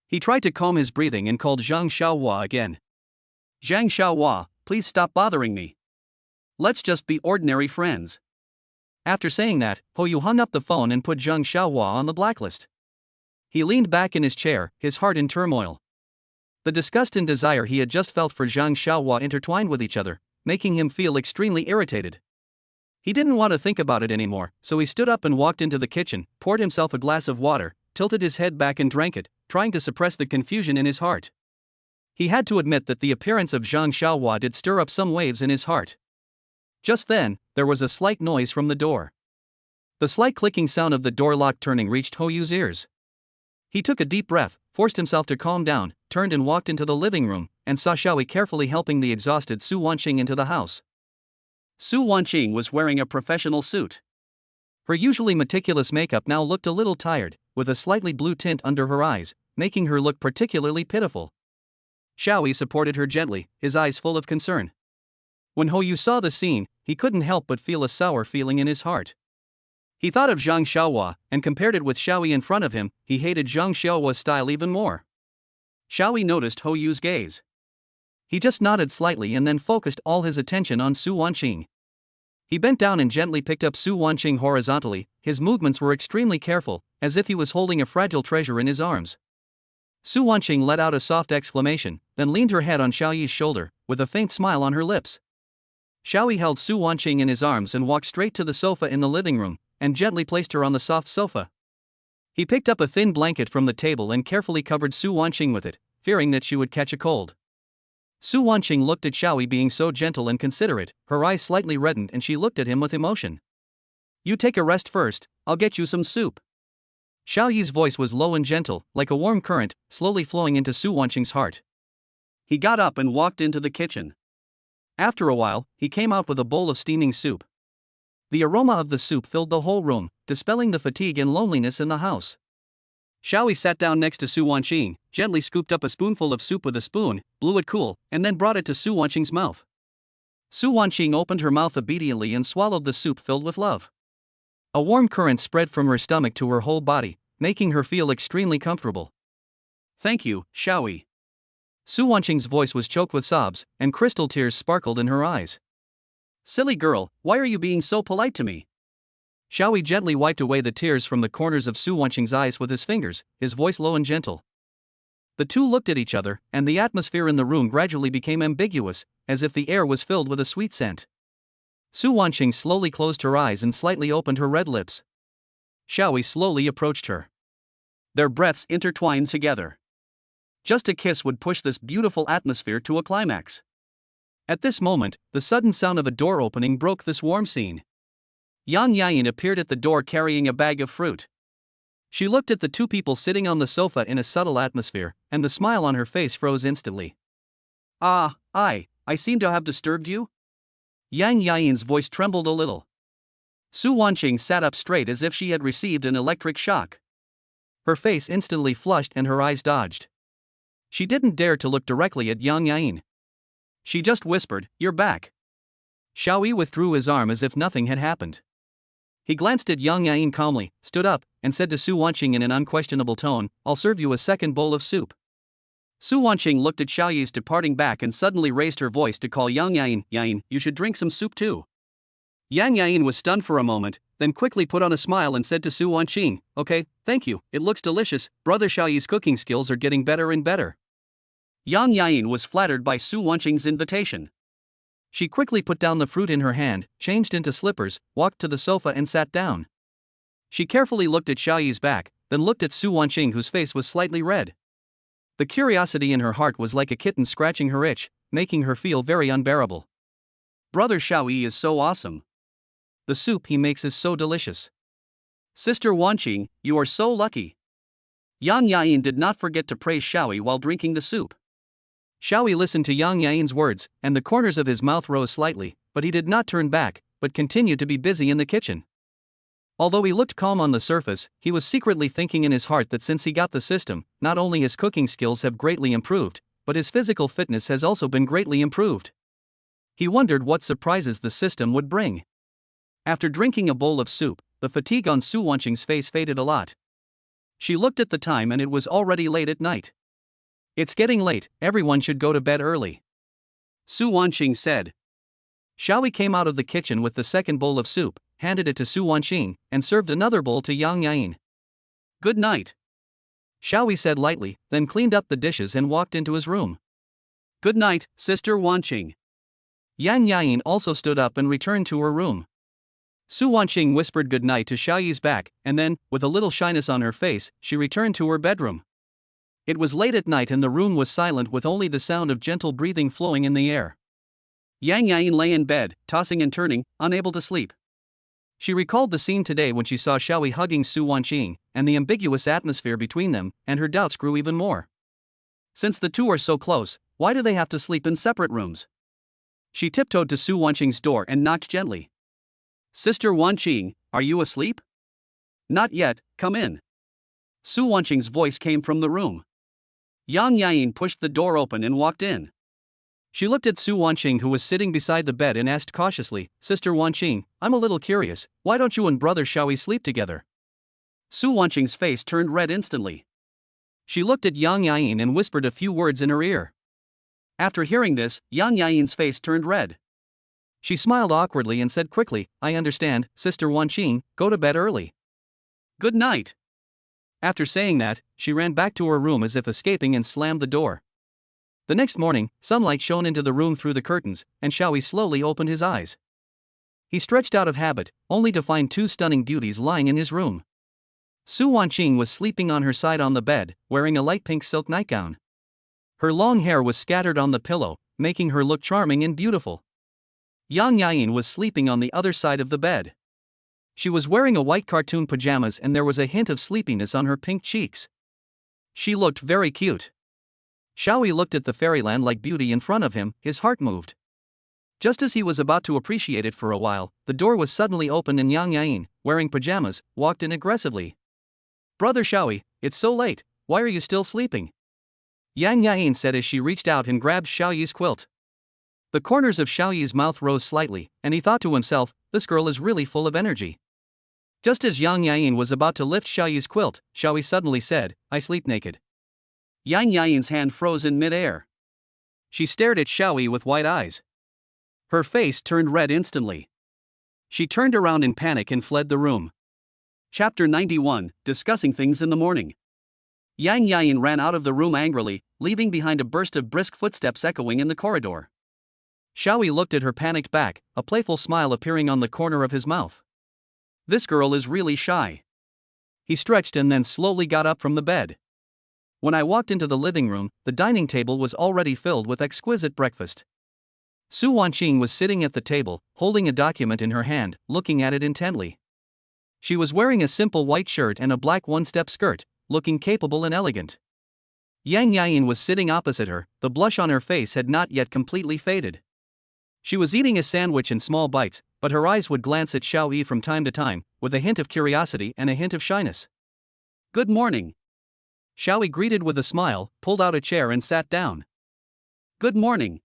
He tried to calm his breathing and called Zhang Xiaohua again. Zhang Xiaohua, please stop bothering me. Let's just be ordinary friends. After saying that, Hoyu hung up the phone and put Zhang Xiaohua on the blacklist. He leaned back in his chair, his heart in turmoil. The disgust and desire he had just felt for Zhang Xiaohua intertwined with each other, making him feel extremely irritated. He didn't want to think about it anymore, so he stood up and walked into the kitchen, poured himself a glass of water, tilted his head back and drank it, trying to suppress the confusion in his heart. He had to admit that the appearance of Zhang Xiaohua did stir up some waves in his heart. Just then, there was a slight noise from the door. The slight clicking sound of the door lock turning reached Hoyu's ears. He took a deep breath, forced himself to calm down, turned and walked into the living room, and saw Xiaoyi carefully helping the exhausted Su Wanqing into the house. Su Wanqing was wearing a professional suit. Her usually meticulous makeup now looked a little tired, with a slightly blue tint under her eyes, making her look particularly pitiful. Xiaoyi supported her gently, his eyes full of concern. When Hoyu saw the scene, he couldn't help but feel a sour feeling in his heart. He thought of Zhang Xiaohua, and compared it with Xiaoyi in front of him. He hated Zhang Xiaohua's style even more. Xiaoyi noticed Hoyu's gaze. He just nodded slightly and then focused all his attention on Su Wanqing. He bent down and gently picked up Su Wanqing horizontally. His movements were extremely careful, as if he was holding a fragile treasure in his arms. Su Wanqing let out a soft exclamation, then leaned her head on Xiaoyi's shoulder, with a faint smile on her lips. Xiaoyi held Su Wanqing in his arms and walked straight to the sofa in the living room, and gently placed her on the soft sofa. He picked up a thin blanket from the table and carefully covered Su Wanqing with it, fearing that she would catch a cold. Su Wanqing looked at Xiaoyi being so gentle and considerate, her eyes slightly reddened and she looked at him with emotion. You take a rest first, I'll get you some soup. Xiaoyi's voice was low and gentle, like a warm current, slowly flowing into Su Wanqing's heart. He got up and walked into the kitchen. After a while, he came out with a bowl of steaming soup. The aroma of the soup filled the whole room, dispelling the fatigue and loneliness in the house. Xiaoyi sat down next to Su Wanqing, gently scooped up a spoonful of soup with a spoon, blew it cool, and then brought it to Su Wanqing's mouth. Su Wanqing opened her mouth obediently and swallowed the soup filled with love. A warm current spread from her stomach to her whole body, making her feel extremely comfortable. Thank you, Xiaoyi. Su Wanqing's voice was choked with sobs, and crystal tears sparkled in her eyes. Silly girl, why are you being so polite to me? Xiaoyi gently wiped away the tears from the corners of Su Wanqing's eyes with his fingers, his voice low and gentle. The two looked at each other, and the atmosphere in the room gradually became ambiguous, as if the air was filled with a sweet scent. Su Wanqing slowly closed her eyes and slightly opened her red lips. Xiaoyi slowly approached her. Their breaths intertwined together. Just a kiss would push this beautiful atmosphere to a climax. At this moment, the sudden sound of a door opening broke this warm scene. Yain appeared at the door carrying a bag of fruit. She looked at the two people sitting on the sofa in a subtle atmosphere, and the smile on her face froze instantly. I seem to have disturbed you? Yain's voice trembled a little. Su Wanqing sat up straight as if she had received an electric shock. Her face instantly flushed and her eyes dodged. She didn't dare to look directly at young Yain. She just whispered, "You're back." Xiaoyi withdrew his arm as if nothing had happened. He glanced at young Yain calmly, stood up, and said to Su Wanqing in an unquestionable tone, "I'll serve you a second bowl of soup." Su Wanqing looked at Xiaoyi's departing back and suddenly raised her voice to call young Yain, "Yain, you should drink some soup too." Yang Yain was stunned for a moment, then quickly put on a smile and said to Su Wanqing, "Okay, thank you, it looks delicious, brother Xiaoyi's cooking skills are getting better and better." Yang Yain was flattered by Su Wanqing's invitation. She quickly put down the fruit in her hand, changed into slippers, walked to the sofa and sat down. She carefully looked at Xiaoyi's back, then looked at Su Wanqing whose face was slightly red. The curiosity in her heart was like a kitten scratching her itch, making her feel very unbearable. Brother Xiaoyi is so awesome. The soup he makes is so delicious. Sister Wanqing, you are so lucky. Yang Yain did not forget to praise Xiaoyi while drinking the soup. Xiaoyi listened to Yang Yain's words, and the corners of his mouth rose slightly, but he did not turn back, but continued to be busy in the kitchen. Although he looked calm on the surface, he was secretly thinking in his heart that since he got the system, not only his cooking skills have greatly improved, but his physical fitness has also been greatly improved. He wondered what surprises the system would bring. After drinking a bowl of soup, the fatigue on Su Wanqing's face faded a lot. She looked at the time and it was already late at night. "It's getting late, everyone should go to bed early," Su Wanqing said. Xiaoyi came out of the kitchen with the second bowl of soup, handed it to Su Wanqing, and served another bowl to Yang Yain. "Good night," Xiaoyi said lightly, then cleaned up the dishes and walked into his room. "Good night, Sister Wanqing." Yang Yain also stood up and returned to her room. Su Wanqing whispered good night to Xiaoyi's back, and then, with a little shyness on her face, she returned to her bedroom. It was late at night and the room was silent with only the sound of gentle breathing flowing in the air. Yang Yain lay in bed, tossing and turning, unable to sleep. She recalled the scene today when she saw Xiaoyi hugging Su Wanqing, and the ambiguous atmosphere between them, and her doubts grew even more. Since the two are so close, why do they have to sleep in separate rooms? She tiptoed to Su Wanqing's door and knocked gently. "Sister Wanqing, are you asleep?" "Not yet, come in." Su Wanqing's voice came from the room. Yang Yain pushed the door open and walked in. She looked at Su Wanqing who was sitting beside the bed and asked cautiously, "Sister Wanqing, I'm a little curious, why don't you and brother Xiaoyi sleep together?" Su Wanqing's face turned red instantly. She looked at Yang Yain and whispered a few words in her ear. After hearing this, Yang Yain's face turned red. She smiled awkwardly and said quickly, "I understand, Sister Wanqing, go to bed early." "Good night." After saying that, she ran back to her room as if escaping and slammed the door. The next morning, sunlight shone into the room through the curtains, and Xiaoyi slowly opened his eyes. He stretched out of habit, only to find two stunning beauties lying in his room. Su Wanqing was sleeping on her side on the bed, wearing a light pink silk nightgown. Her long hair was scattered on the pillow, making her look charming and beautiful. Yang Yain was sleeping on the other side of the bed. She was wearing a white cartoon pajamas and there was a hint of sleepiness on her pink cheeks. She looked very cute. Xiaoyi looked at the fairyland-like beauty in front of him, his heart moved. Just as he was about to appreciate it for a while, the door was suddenly opened and Yang Yain, wearing pajamas, walked in aggressively. "Brother Xiaoyi, it's so late, why are you still sleeping?" Yang Yain said as she reached out and grabbed Xiaoyi's quilt. The corners of Xiaoyi's mouth rose slightly, and he thought to himself, this girl is really full of energy. Just as Yang Yain was about to lift Xiaoyi's quilt, Xiaoyi suddenly said, "I sleep naked." Yang Yain's hand froze in mid-air. She stared at Xiaoyi with wide eyes. Her face turned red instantly. She turned around in panic and fled the room. Chapter 91, Discussing Things in the Morning. Yang Yain ran out of the room angrily, leaving behind a burst of brisk footsteps echoing in the corridor. Xiaoyi looked at her panicked back, a playful smile appearing on the corner of his mouth. This girl is really shy. He stretched and then slowly got up from the bed. When I walked into the living room, the dining table was already filled with exquisite breakfast. Su Wanqing was sitting at the table, holding a document in her hand, looking at it intently. She was wearing a simple white shirt and a black one-step skirt, looking capable and elegant. Yang Yain was sitting opposite her, the blush on her face had not yet completely faded. She was eating a sandwich in small bites, but her eyes would glance at Xiao Yi from time to time, with a hint of curiosity and a hint of shyness. Good morning. Xiao Yi greeted with a smile, pulled out a chair and sat down. Good morning.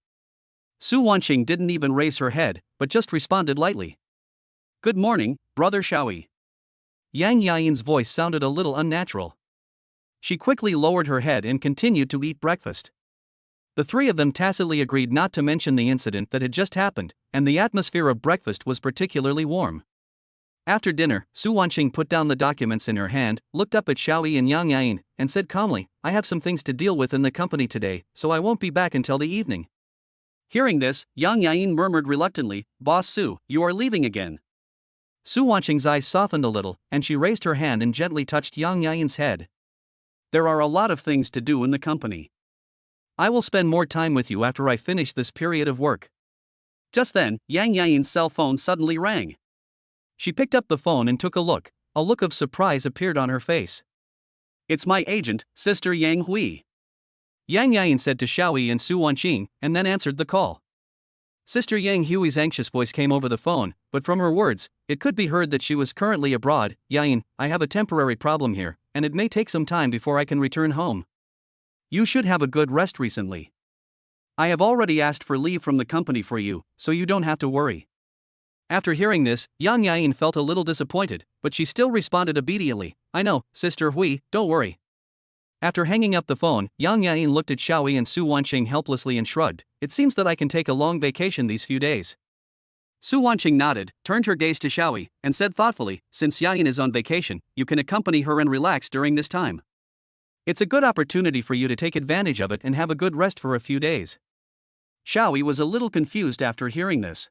Su Wanqing didn't even raise her head, but just responded lightly. Good morning, brother Xiao Yi. Yang Yain's voice sounded a little unnatural. She quickly lowered her head and continued to eat breakfast. The three of them tacitly agreed not to mention the incident that had just happened, and the atmosphere of breakfast was particularly warm. After dinner, Su Wanqing put down the documents in her hand, looked up at Xiao Yi and Yang Yain, and said calmly, I have some things to deal with in the company today, so I won't be back until the evening. Hearing this, Yang Yain murmured reluctantly, Boss Su, you are leaving again. Su Wanqing's eyes softened a little, and she raised her hand and gently touched Yang Yain's head. There are a lot of things to do in the company. I will spend more time with you after I finish this period of work. Just then, Yang Yain's cell phone suddenly rang. She picked up the phone and took a look. A look of surprise appeared on her face. It's my agent, Sister Yang Hui. Yang Yain said to Xiao Yi and Su Wanqing, and then answered the call. Sister Yang Hui's anxious voice came over the phone, but from her words, it could be heard that she was currently abroad. Yain, I have a temporary problem here, and it may take some time before I can return home. You should have a good rest recently. I have already asked for leave from the company for you, so you don't have to worry. After hearing this, Yang Yain felt a little disappointed, but she still responded obediently, I know, Sister Hui, don't worry. After hanging up the phone, Yang Yain looked at Xiao Yi and Su Wanqing helplessly and shrugged, it seems that I can take a long vacation these few days. Su Wanqing nodded, turned her gaze to Xiao Yi, and said thoughtfully, since Yain is on vacation, you can accompany her and relax during this time. It's a good opportunity for you to take advantage of it and have a good rest for a few days. Xiao Yi was a little confused after hearing this.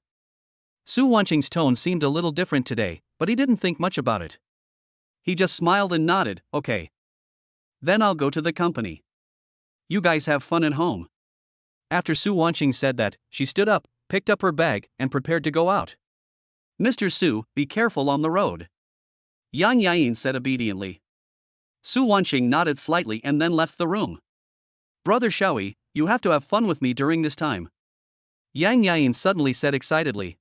Su Wanqing's tone seemed a little different today, but he didn't think much about it. He just smiled and nodded, okay. Then I'll go to the company. You guys have fun at home. After Su Wanqing said that, she stood up, picked up her bag, and prepared to go out. Mr. Su, be careful on the road. Yang Yain said obediently. Su Wanqing nodded slightly and then left the room. Brother Xiao Yi, you have to have fun with me during this time. Yang Yain suddenly said excitedly.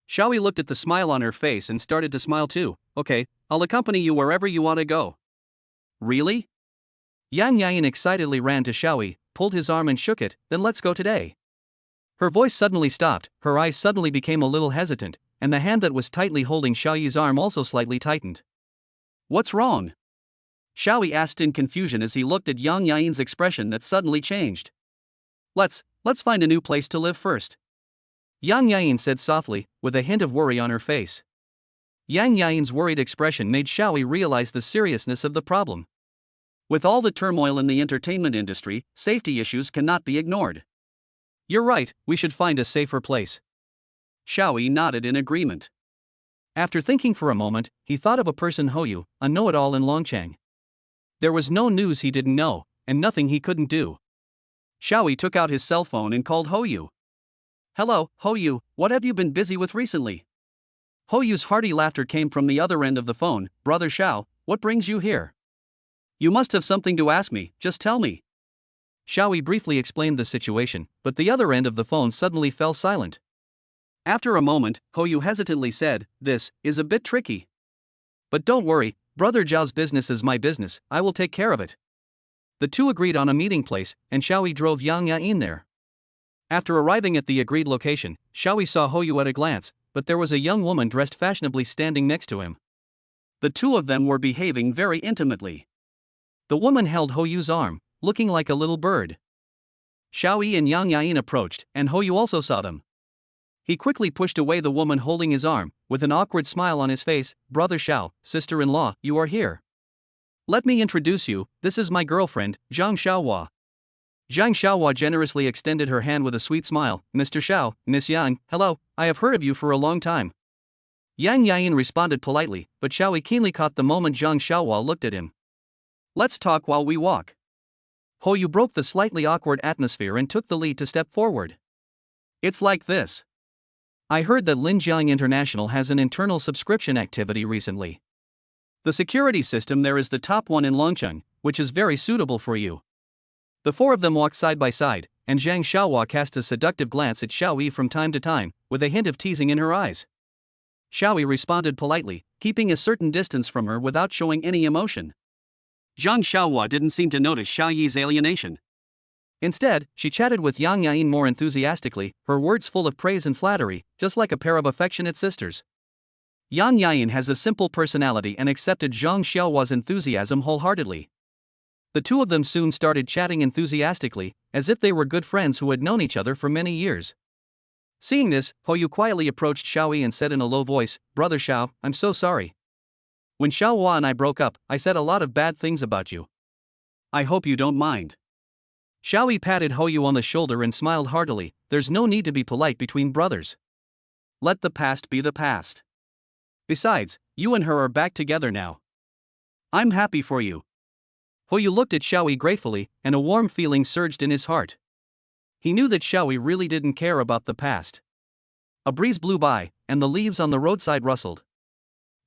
Xiao Yi looked at the smile on her face and started to smile too. Okay, I'll accompany you wherever you want to go. Really? Yang Yain excitedly ran to Xiao Yi, pulled his arm and shook it, then let's go today. Her voice suddenly stopped, her eyes suddenly became a little hesitant, and the hand that was tightly holding Xiao Yi's arm also slightly tightened. What's wrong? Xiao Yi asked in confusion as he looked at Yang Yain's expression that suddenly changed. Let's find a new place to live first. Yang Yain said softly, with a hint of worry on her face. Yang Yain's worried expression made Xiao Yi realize the seriousness of the problem. With all the turmoil in the entertainment industry, safety issues cannot be ignored. You're right, we should find a safer place. Xiao Yi nodded in agreement. After thinking for a moment, he thought of a person Hoyu, a know-it-all in Longchang. There was no news he didn't know, and nothing he couldn't do. Xiao Yi took out his cell phone and called Hoyu. Hello, Hoyu, what have you been busy with recently? Hoyu's hearty laughter came from the other end of the phone. Brother Xiao, what brings you here? You must have something to ask me, just tell me. Xiao Yi briefly explained the situation, but the other end of the phone suddenly fell silent. After a moment, Hoyu hesitantly said, This is a bit tricky. But don't worry, Brother Zhao's business is my business, I will take care of it. The two agreed on a meeting place, and Xiao Yi drove Yang Yain there. After arriving at the agreed location, Xiao Yi saw Hoyu at a glance, but there was a young woman dressed fashionably standing next to him. The two of them were behaving very intimately. The woman held Hoyu's arm, looking like a little bird. Xiao Yi and Yang Yain approached, and Hoyu also saw them. He quickly pushed away the woman holding his arm, with an awkward smile on his face. Brother Xiao, sister-in-law, you are here. Let me introduce you, this is my girlfriend, Zhang Xiaohua. Zhang Xiaohua generously extended her hand with a sweet smile. Mr. Xiao, Miss Yang, hello, I have heard of you for a long time. Yang Yain responded politely, but Xiao Yi keenly caught the moment Zhang Xiaohua looked at him. Let's talk while we walk. Hoyu broke the slightly awkward atmosphere and took the lead to step forward. It's like this. I heard that Linjiang International has an internal subscription activity recently. The security system there is the top one in Longcheng, which is very suitable for you. The four of them walked side by side, and Zhang Xiaohua cast a seductive glance at Xiao Yi from time to time, with a hint of teasing in her eyes. Xiao Yi responded politely, keeping a certain distance from her without showing any emotion. Zhang Xiaohua didn't seem to notice Xiao Yi's alienation. Instead, she chatted with Yang Yain more enthusiastically, her words full of praise and flattery, just like a pair of affectionate sisters. Yang Yain has a simple personality and accepted Zhang Xiaohua's enthusiasm wholeheartedly. The two of them soon started chatting enthusiastically, as if they were good friends who had known each other for many years. Seeing this, Hou quietly approached Xiao Yi and said in a low voice, "Brother Xiao, I'm so sorry. When Xiaohua and I broke up, I said a lot of bad things about you. I hope you don't mind." Xiao Yi patted Hou on the shoulder and smiled heartily. "There's no need to be polite between brothers. Let the past be the past. Besides, you and her are back together now. I'm happy for you." Hou looked at Xiao Yi gratefully, and a warm feeling surged in his heart. He knew that Xiao Yi really didn't care about the past. A breeze blew by, and the leaves on the roadside rustled.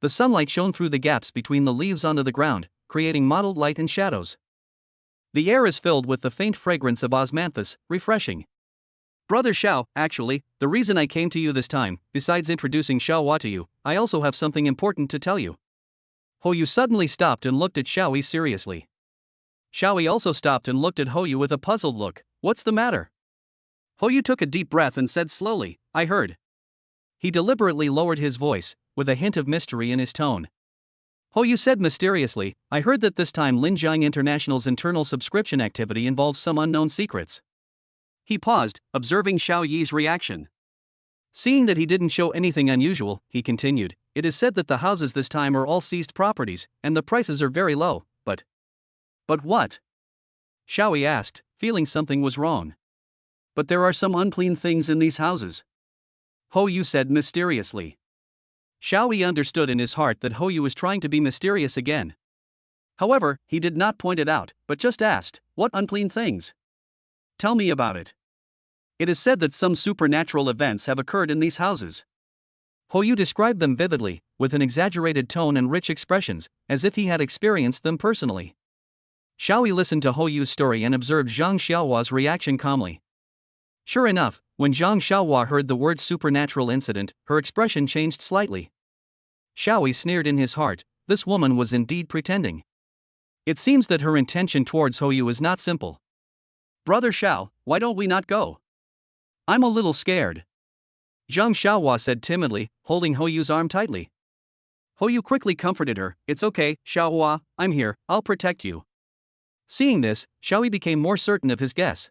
The sunlight shone through the gaps between the leaves onto the ground, creating mottled light and shadows. The air is filled with the faint fragrance of osmanthus, refreshing. "Brother Xiao, actually, the reason I came to you this time, besides introducing Xiaohua to you, I also have something important to tell you." Hou suddenly stopped and looked at Xiao Yi seriously. Xiao Yi also stopped and looked at Hou with a puzzled look. "What's the matter?" Hou took a deep breath and said slowly, "I heard." He deliberately lowered his voice, with a hint of mystery in his tone. Hou said mysteriously, "I heard that this time Linjiang International's internal subscription activity involves some unknown secrets." He paused, observing Xiao Yi's reaction. Seeing that he didn't show anything unusual, he continued, "It is said that the houses this time are all seized properties, and the prices are very low, but..." "But what?" Xiao Yi asked, feeling something was wrong. "But there are some unclean things in these houses," Hou said mysteriously. Xiao Yi understood in his heart that Hou was trying to be mysterious again. However, he did not point it out, but just asked, "What unclean things? Tell me about it." "It is said that some supernatural events have occurred in these houses." Hou described them vividly, with an exaggerated tone and rich expressions, as if he had experienced them personally. Xiao Yi listened to Hou's story and observed Zhang Xiaohua's reaction calmly. Sure enough, when Zhang Xiaohua heard the word supernatural incident, her expression changed slightly. Xiao Yi sneered in his heart, this woman was indeed pretending. It seems that her intention towards Hou is not simple. "Brother Xiao, why don't we not go? I'm a little scared," Zhang Xiaohua said timidly, holding Hou's arm tightly. Hou quickly comforted her, "It's okay, Xiaohua, I'm here, I'll protect you." Seeing this, Xiao Yi became more certain of his guess.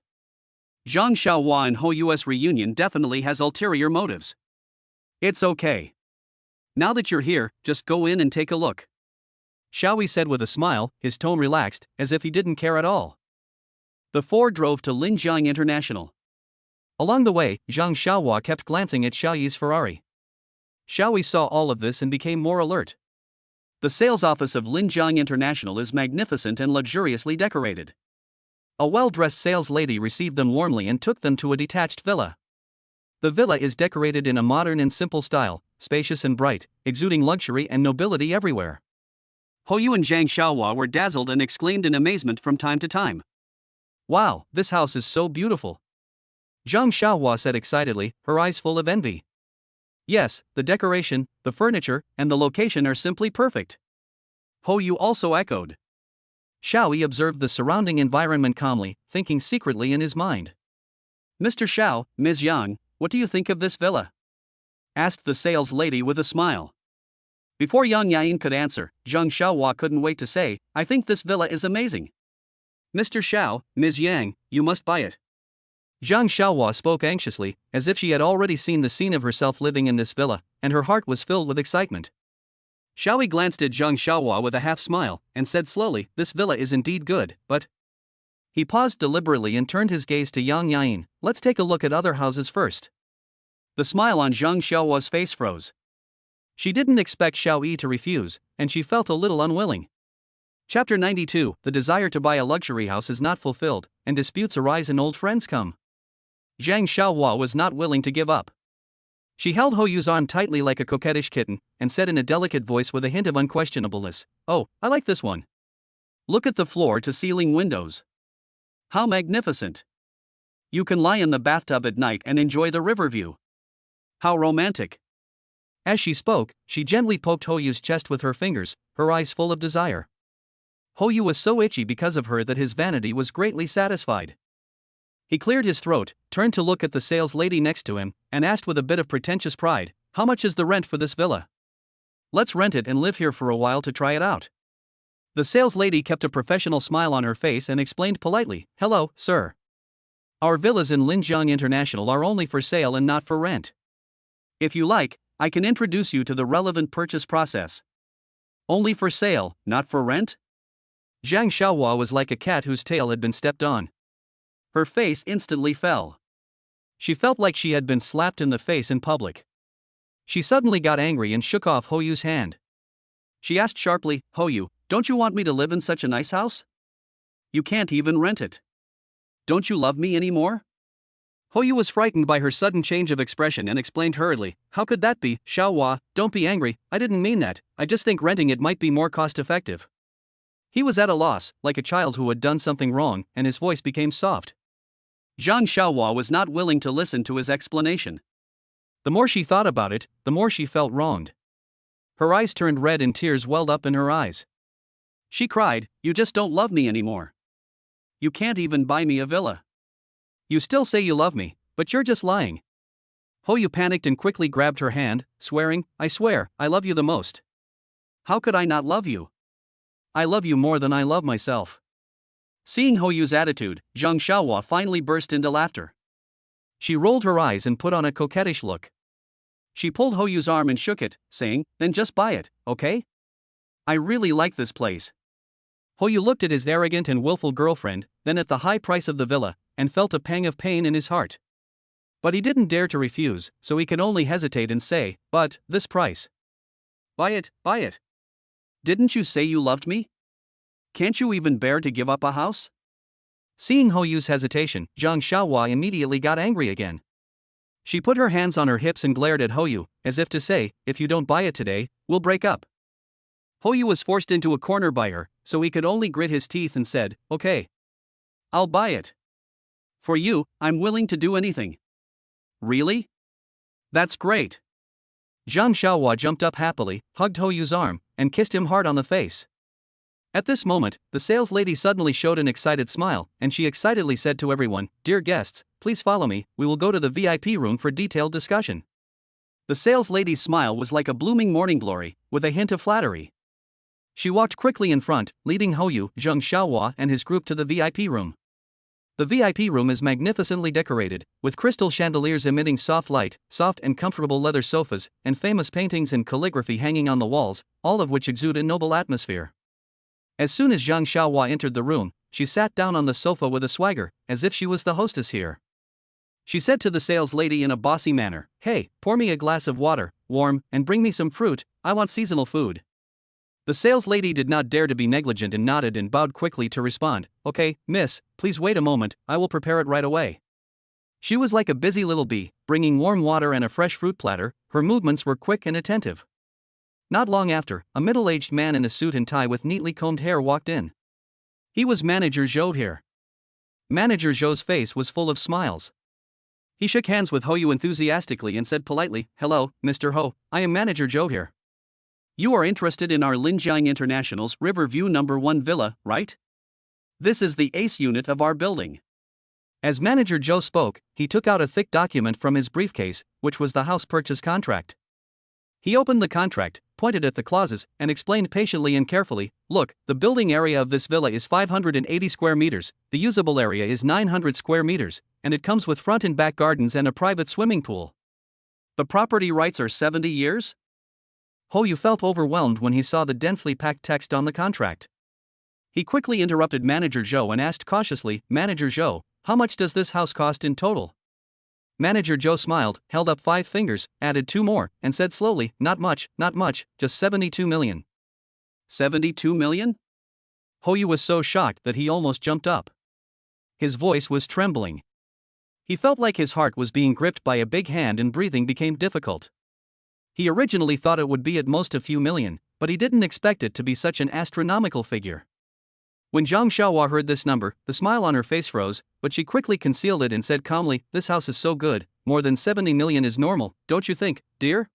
Zhang Xiaohua and Hou's reunion definitely has ulterior motives. "It's okay. Now that you're here, just go in and take a look," Xiao Yi said with a smile, his tone relaxed, as if he didn't care at all. The four drove to Linjiang International. Along the way, Zhang Xiaohua kept glancing at Xiao Yi's Ferrari. Xiao Yi saw all of this and became more alert. The sales office of Linjiang International is magnificent and luxuriously decorated. A well-dressed sales lady received them warmly and took them to a detached villa. The villa is decorated in a modern and simple style, spacious and bright, exuding luxury and nobility everywhere. Hou and Zhang Xiaohua were dazzled and exclaimed in amazement from time to time. "Wow, this house is so beautiful," Zhang Xiaohua said excitedly, her eyes full of envy. "Yes, the decoration, the furniture, and the location are simply perfect," Hou also echoed. Xiao Yi observed the surrounding environment calmly, thinking secretly in his mind. "Mr. Xiao, Ms. Yang, what do you think of this villa?" asked the sales lady with a smile. Before Yang Yain could answer, Zhang Xiaohua couldn't wait to say, "I think this villa is amazing. Mr. Xiao, Ms. Yang, you must buy it." Zhang Xiaohua spoke anxiously, as if she had already seen the scene of herself living in this villa, and her heart was filled with excitement. Xiao Yi glanced at Zhang Xiaohua with a half-smile, and said slowly, "This villa is indeed good, but..." He paused deliberately and turned his gaze to Yang Yain. "Let's take a look at other houses first." The smile on Zhang Xiaohua's face froze. She didn't expect Xiao Yi to refuse, and she felt a little unwilling. Chapter 92, The desire to buy a luxury house is not fulfilled, and disputes arise and old friends come. Zhang Xiaohua was not willing to give up. She held Hou's arm tightly like a coquettish kitten, and said in a delicate voice with a hint of unquestionableness, "Oh, I like this one. Look at the floor-to-ceiling windows. How magnificent. You can lie in the bathtub at night and enjoy the river view. How romantic. As she spoke, she gently poked Hoyu's chest with her fingers, her eyes full of desire. Hoyu was so itchy because of her that his vanity was greatly satisfied. He cleared his throat, turned to look at the sales lady next to him, and asked with a bit of pretentious pride, "How much is the rent for this villa? Let's rent it and live here for a while to try it out." The sales lady kept a professional smile on her face and explained politely, "Hello, sir. Our villas in Linjiang International are only for sale and not for rent. If you like, I can introduce you to the relevant purchase process." Only for sale, not for rent? Zhang Xiaohua was like a cat whose tail had been stepped on. Her face instantly fell. She felt like she had been slapped in the face in public. She suddenly got angry and shook off Hoyu's hand. She asked sharply, "Hoyu, don't you want me to live in such a nice house? You can't even rent it. Don't you love me anymore?" Hoyu was frightened by her sudden change of expression and explained hurriedly, "How could that be, Xiaohua? Don't be angry, I didn't mean that, I just think renting it might be more cost-effective." He was at a loss, like a child who had done something wrong, and his voice became soft. Zhang Xiaohua was not willing to listen to his explanation. The more she thought about it, the more she felt wronged. Her eyes turned red and tears welled up in her eyes. She cried, "You just don't love me anymore. You can't even buy me a villa. You still say you love me, but you're just lying." Hoyu panicked and quickly grabbed her hand, swearing, "I swear, I love you the most. How could I not love you? I love you more than I love myself." Seeing Hoyu's attitude, Zhang Xiaohua finally burst into laughter. She rolled her eyes and put on a coquettish look. She pulled Hoyu's arm and shook it, saying, "Then just buy it, okay? I really like this place." Hoyu looked at his arrogant and willful girlfriend, then at the high price of the villa, and felt a pang of pain in his heart. But he didn't dare to refuse, so he could only hesitate and say, "But, this price. Buy it, buy it. Didn't you say you loved me? Can't you even bear to give up a house?" Seeing Hoyu's hesitation, Zhang Xiaohua immediately got angry again. She put her hands on her hips and glared at Hoyu, as if to say, "If you don't buy it today, we'll break up." Hoyu was forced into a corner by her, so he could only grit his teeth and said, "Okay. I'll buy it. For you, I'm willing to do anything." "Really? That's great." Zhang Xiaohua jumped up happily, hugged Hoyu's arm, and kissed him hard on the face. At this moment, the sales lady suddenly showed an excited smile, and she excitedly said to everyone, "Dear guests, please follow me, we will go to the VIP room for detailed discussion." The sales lady's smile was like a blooming morning glory, with a hint of flattery. She walked quickly in front, leading Hoyu, Zhang Xiaohua and his group to the VIP room. The VIP room is magnificently decorated, with crystal chandeliers emitting soft light, soft and comfortable leather sofas, and famous paintings and calligraphy hanging on the walls, all of which exude a noble atmosphere. As soon as Zhang Xiaohua entered the room, she sat down on the sofa with a swagger, as if she was the hostess here. She said to the sales lady in a bossy manner, "Hey, pour me a glass of water, warm, and bring me some fruit, I want seasonal food." The sales lady did not dare to be negligent and nodded and bowed quickly to respond, "Okay, miss, please wait a moment, I will prepare it right away." She was like a busy little bee, bringing warm water and a fresh fruit platter, her movements were quick and attentive. Not long after, a middle-aged man in a suit and tie with neatly combed hair walked in. He was Manager Zhou here. Manager Zhou's face was full of smiles. He shook hands with Hoyu enthusiastically and said politely, "Hello, Mr. Ho, I am Manager Zhou here. You are interested in our Linjiang International's Riverview No. 1 villa, right? This is the ace unit of our building." As Manager Zhou spoke, he took out a thick document from his briefcase, which was the house purchase contract. He opened the contract, pointed at the clauses, and explained patiently and carefully, "Look, the building area of this villa is 580 square meters, the usable area is 900 square meters, and it comes with front and back gardens and a private swimming pool. The property rights are 70 years? Hoyu felt overwhelmed when he saw the densely packed text on the contract. He quickly interrupted Manager Zhou and asked cautiously, "Manager Zhou, how much does this house cost in total?" Manager Zhou smiled, held up 5 fingers, added 2 more, and said slowly, not much, just 72 million. 72 million? Hoyu was so shocked that he almost jumped up. His voice was trembling. He felt like his heart was being gripped by a big hand and breathing became difficult. He originally thought it would be at most a few million, but he didn't expect it to be such an astronomical figure. When Zhang Xiaohua heard this number, the smile on her face froze, but she quickly concealed it and said calmly, "This house is so good, more than 70 million is normal, don't you think, dear?"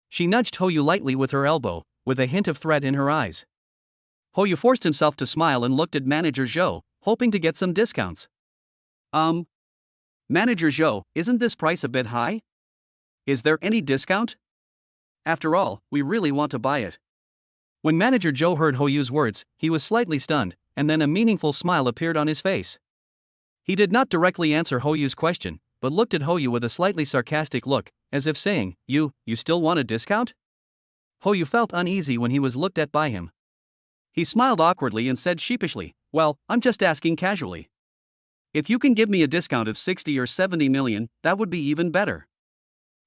She nudged Hou Yu lightly with her elbow, with a hint of threat in her eyes. Hou Yu forced himself to smile and looked at Manager Zhou, hoping to get some discounts. Manager Zhou, isn't this price a bit high? Is there any discount? After all, we really want to buy it. When Manager Zhou heard Hou Yu's words, he was slightly stunned, and then a meaningful smile appeared on his face. He did not directly answer Hou Yu's question, but looked at Hou Yu with a slightly sarcastic look, as if saying, You still want a discount? Hou Yu felt uneasy when he was looked at by him. He smiled awkwardly and said sheepishly, "Well, I'm just asking casually. If you can give me a discount of 60 or 70 million, that would be even better."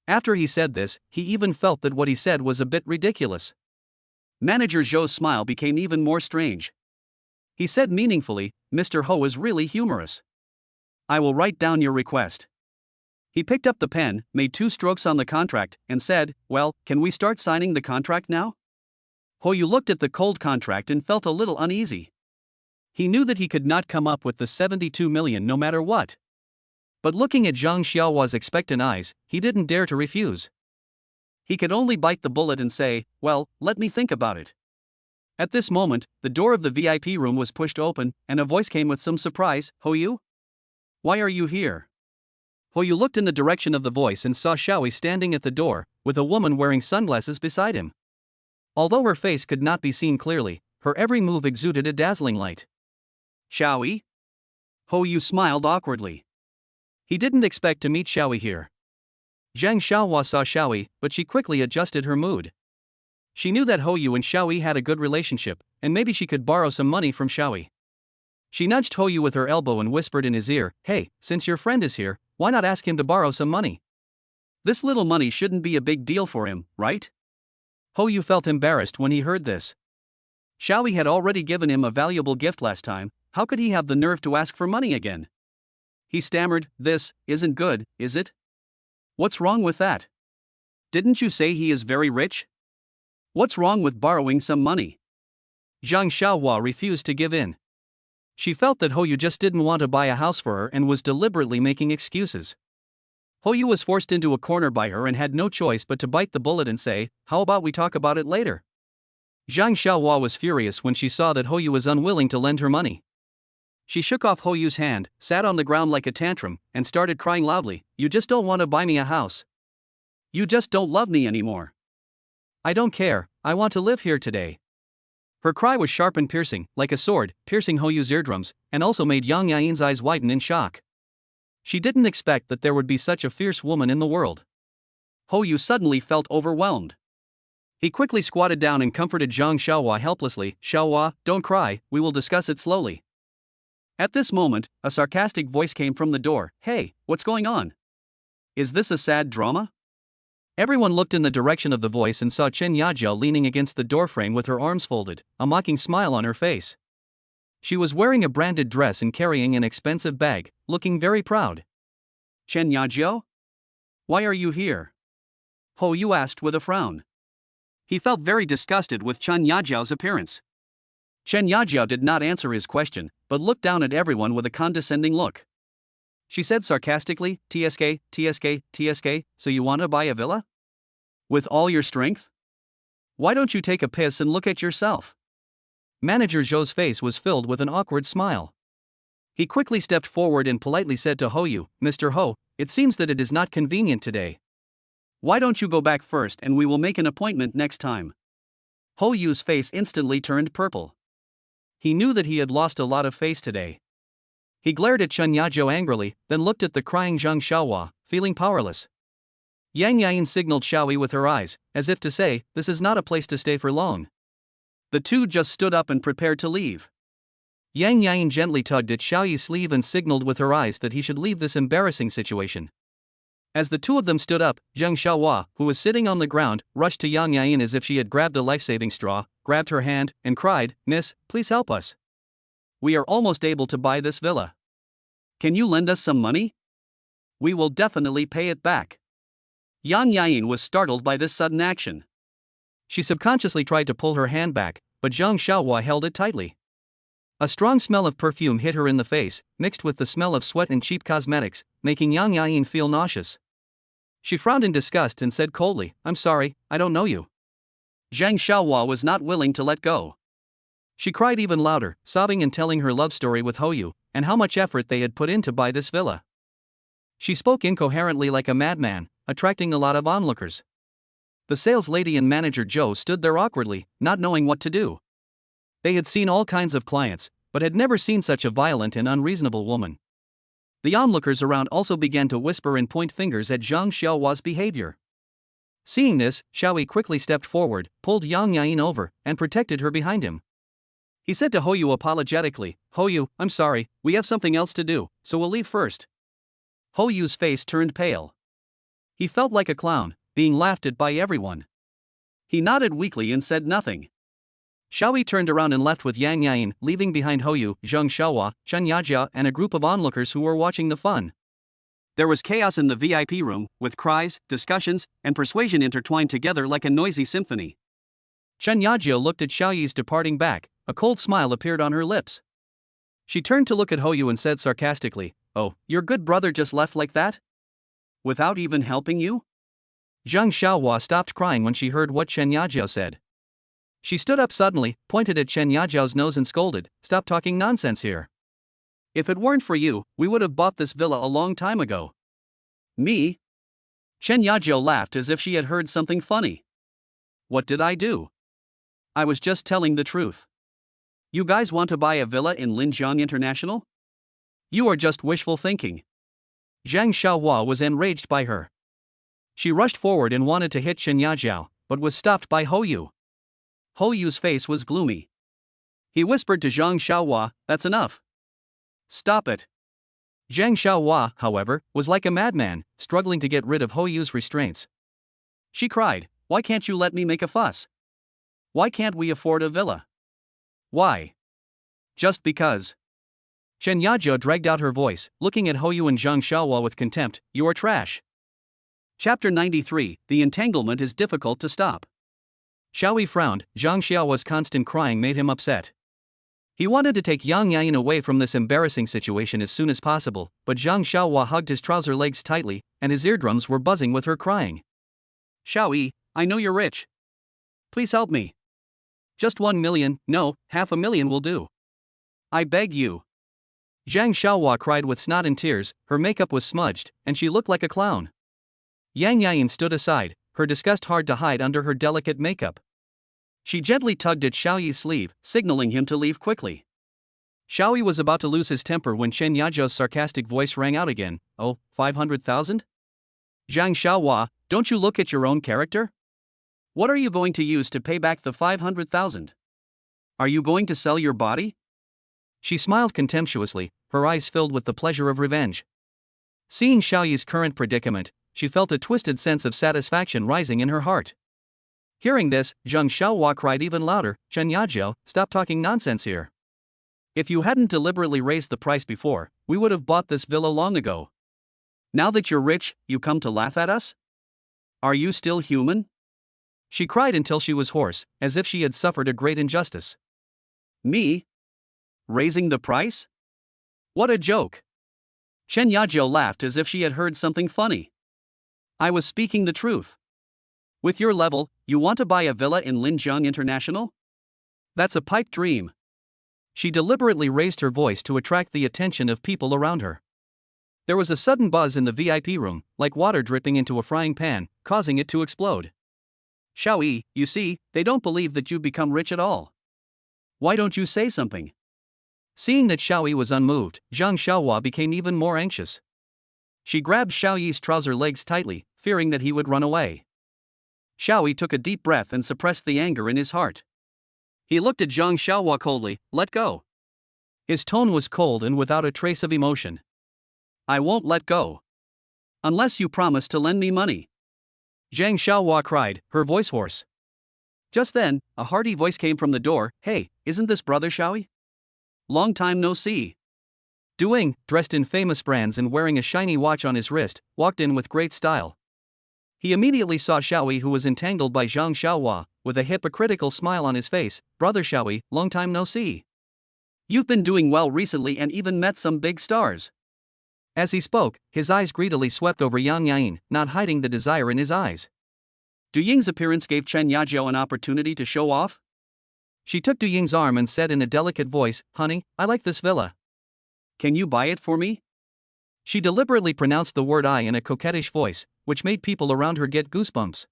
After he said this, he even felt that what he said was a bit ridiculous. Manager Zhou's smile became even more strange. He said meaningfully, "Mr. Hou is really humorous. I will write down your request." He picked up the pen, made 2 strokes on the contract, and said, "Well, can we start signing the contract now?" Hou Yu looked at the cold contract and felt a little uneasy. He knew that he could not come up with the 72 million no matter what. But looking at Zhang Xiaohua's expectant eyes, he didn't dare to refuse. He could only bite the bullet and say, "Well, let me think about it." At this moment, the door of the VIP room was pushed open, and a voice came with some surprise, "Hou Yu? Why are you here?" Hou Yu looked in the direction of the voice and saw Xiaoyi standing at the door, with a woman wearing sunglasses beside him. Although her face could not be seen clearly, her every move exuded a dazzling light. "Xiaoyi?" Hou Yu smiled awkwardly. He didn't expect to meet Xiaoyi here. Zhang Xiaohua saw Xiaoyi, but she quickly adjusted her mood. She knew that Hou Yu and Xiaoyi had a good relationship, and maybe she could borrow some money from Xiaoyi. She nudged Hou Yu with her elbow and whispered in his ear, "Hey, since your friend is here, why not ask him to borrow some money? This little money shouldn't be a big deal for him, right?" Hou Yu felt embarrassed when he heard this. Xiaoyi had already given him a valuable gift last time, how could he have the nerve to ask for money again? He stammered, "This isn't good, is it? What's wrong with that? Didn't you say he is very rich? What's wrong with borrowing some money?" Zhang Xiaohua refused to give in. She felt that Hou Yu just didn't want to buy a house for her and was deliberately making excuses. Hou Yu was forced into a corner by her and had no choice but to bite the bullet and say, "How about we talk about it later?" Zhang Xiaohua was furious when she saw that Hou Yu was unwilling to lend her money. She shook off Hou Yu's hand, sat on the ground like a tantrum, and started crying loudly, "You just don't want to buy me a house. You just don't love me anymore. I don't care, I want to live here today." Her cry was sharp and piercing, like a sword, piercing Hou Yu's eardrums, and also made Yang Yain's eyes widen in shock. She didn't expect that there would be such a fierce woman in the world. Hou Yu suddenly felt overwhelmed. He quickly squatted down and comforted Zhang Xiaohua helplessly, "Xiaohua, don't cry, we will discuss it slowly." At this moment, a sarcastic voice came from the door, "Hey, what's going on? Is this a sad drama?" Everyone looked in the direction of the voice and saw Chen Yajiao leaning against the doorframe with her arms folded, a mocking smile on her face. She was wearing a branded dress and carrying an expensive bag, looking very proud. "Chen Yajiao? Why are you here?" Hou Yu asked with a frown. He felt very disgusted with Chen Yajiao's appearance. Chen Yajiao did not answer his question, but looked down at everyone with a condescending look. She said sarcastically, TSK, so you want to buy a villa? With all your strength? Why don't you take a piss and look at yourself?" Manager Zhou's face was filled with an awkward smile. He quickly stepped forward and politely said to Hou Yu, "Mr. Hou, it seems that it is not convenient today. Why don't you go back first and we will make an appointment next time?" Hou Yu's face instantly turned purple. He knew that he had lost a lot of face today. He glared at Chen Yajiao angrily, then looked at the crying Zhang Xiaohua, feeling powerless. Yang Yain signaled Xiaoyi with her eyes, as if to say, "This is not a place to stay for long." The two just stood up and prepared to leave. Yang Yain gently tugged at Xiaoyi's sleeve and signaled with her eyes that he should leave this embarrassing situation. As the two of them stood up, Zhang Xiaohua, who was sitting on the ground, rushed to Yang Yain as if she had grabbed a life-saving straw, grabbed her hand, and cried, "Miss, please help us. We are almost able to buy this villa. Can you lend us some money? We will definitely pay it back." Yang Yain was startled by this sudden action. She subconsciously tried to pull her hand back, but Zhang Xiaohua held it tightly. A strong smell of perfume hit her in the face, mixed with the smell of sweat and cheap cosmetics, making Yain feel nauseous. She frowned in disgust and said coldly, "I'm sorry, I don't know you." Zhang Xiaohua was not willing to let go. She cried even louder, sobbing and telling her love story with Hoyu, and how much effort they had put in to buy this villa. She spoke incoherently like a madman, attracting a lot of onlookers. The sales lady and manager Joe stood there awkwardly, not knowing what to do. They had seen all kinds of clients, but had never seen such a violent and unreasonable woman. The onlookers around also began to whisper and point fingers at Zhang Xiaohua's behavior. Seeing this, Xiaoyi quickly stepped forward, pulled Yain over, and protected her behind him. He said to Hoyu apologetically, "Hoyu, I'm sorry, we have something else to do, so we'll leave first." Hoyu's face turned pale. He felt like a clown, being laughed at by everyone. He nodded weakly and said nothing. Xiaoyi turned around and left with Yain, leaving behind Hoyu, Zhang Xiaohua, Chen Yajia, and a group of onlookers who were watching the fun. There was chaos in the VIP room, with cries, discussions, and persuasion intertwined together like a noisy symphony. Chen Yajia looked at Xiaoyi's departing back. A cold smile appeared on her lips. She turned to look at Hoyu and said sarcastically, "Oh, your good brother just left like that? Without even helping you?" Zhang Xiaohua stopped crying when she heard what Chen Yajiao said. She stood up suddenly, pointed at Chen Yajiao's nose and scolded, "Stop talking nonsense here. If it weren't for you, we would have bought this villa a long time ago." "Me?" Chen Yajiao laughed as if she had heard something funny. "What did I do? I was just telling the truth. You guys want to buy a villa in Linjiang International? You are just wishful thinking." Zhang Xiaohua was enraged by her. She rushed forward and wanted to hit Chen Yajiao, but was stopped by Hoyu. Hoyu's face was gloomy. He whispered to Zhang Xiaohua, "That's enough. Stop it." Zhang Xiaohua, however, was like a madman, struggling to get rid of Hoyu's restraints. She cried, "Why can't you let me make a fuss? Why can't we afford a villa? Why? Just because." Chen Yajia dragged out her voice, looking at Hoyu and Zhang Xiaohua with contempt, "You are trash." Chapter 93, The Entanglement is Difficult to Stop. Xiaoyi frowned. Zhang Xiaohua's constant crying made him upset. He wanted to take Yain away from this embarrassing situation as soon as possible, but Zhang Xiaohua hugged his trouser legs tightly, and his eardrums were buzzing with her crying. "Xiaoyi, I know you're rich. Please help me. Just 1 million, no, 500,000 will do. I beg you." Zhang Xiaohua cried with snot and tears. Her makeup was smudged, and she looked like a clown. Yain stood aside, her disgust hard to hide under her delicate makeup. She gently tugged at Xiaoyi's sleeve, signaling him to leave quickly. Xiaoyi was about to lose his temper when Chen Yajiao's sarcastic voice rang out again. "Oh, 500,000? Zhang Xiaohua, don't you look at your own character? What are you going to use to pay back the 500,000? Are you going to sell your body?" She smiled contemptuously, her eyes filled with the pleasure of revenge. Seeing Xiaoyi's current predicament, she felt a twisted sense of satisfaction rising in her heart. Hearing this, Zhang Xiaohua cried even louder, "Chen Yajiao, stop talking nonsense here. If you hadn't deliberately raised the price before, we would have bought this villa long ago. Now that you're rich, you come to laugh at us? Are you still human?" She cried until she was hoarse, as if she had suffered a great injustice. "Me? Raising the price? What a joke." Chen Yajiao laughed as if she had heard something funny. "I was speaking the truth. With your level, you want to buy a villa in Linjiang International? That's a pipe dream." She deliberately raised her voice to attract the attention of people around her. There was a sudden buzz in the VIP room, like water dripping into a frying pan, causing it to explode. "Xiaoyi, you see, they don't believe that you've become rich at all. Why don't you say something?" Seeing that Xiaoyi was unmoved, Zhang Xiaohua became even more anxious. She grabbed Xiaoyi's trouser legs tightly, fearing that he would run away. Xiaoyi took a deep breath and suppressed the anger in his heart. He looked at Zhang Xiaohua coldly. "Let go." His tone was cold and without a trace of emotion. "I won't let go. Unless you promise to lend me money." Zhang Xiaohua cried, her voice hoarse. Just then, a hearty voice came from the door. "Hey, isn't this brother Xiaoyi? Long time no see." Duing, dressed in famous brands and wearing a shiny watch on his wrist, walked in with great style. He immediately saw Xiaoyi, who was entangled by Zhang Xiaohua, with a hypocritical smile on his face. "Brother Xiaoyi, long time no see." You've been doing well recently and even met some big stars. As he spoke, his eyes greedily swept over Yain, not hiding the desire in his eyes. Du Ying's appearance gave Chen Yajiao an opportunity to show off. She took Du Ying's arm and said in a delicate voice, "Honey, I like this villa. Can you buy it for me?" She deliberately pronounced the word "I" in a coquettish voice, which made people around her get goosebumps.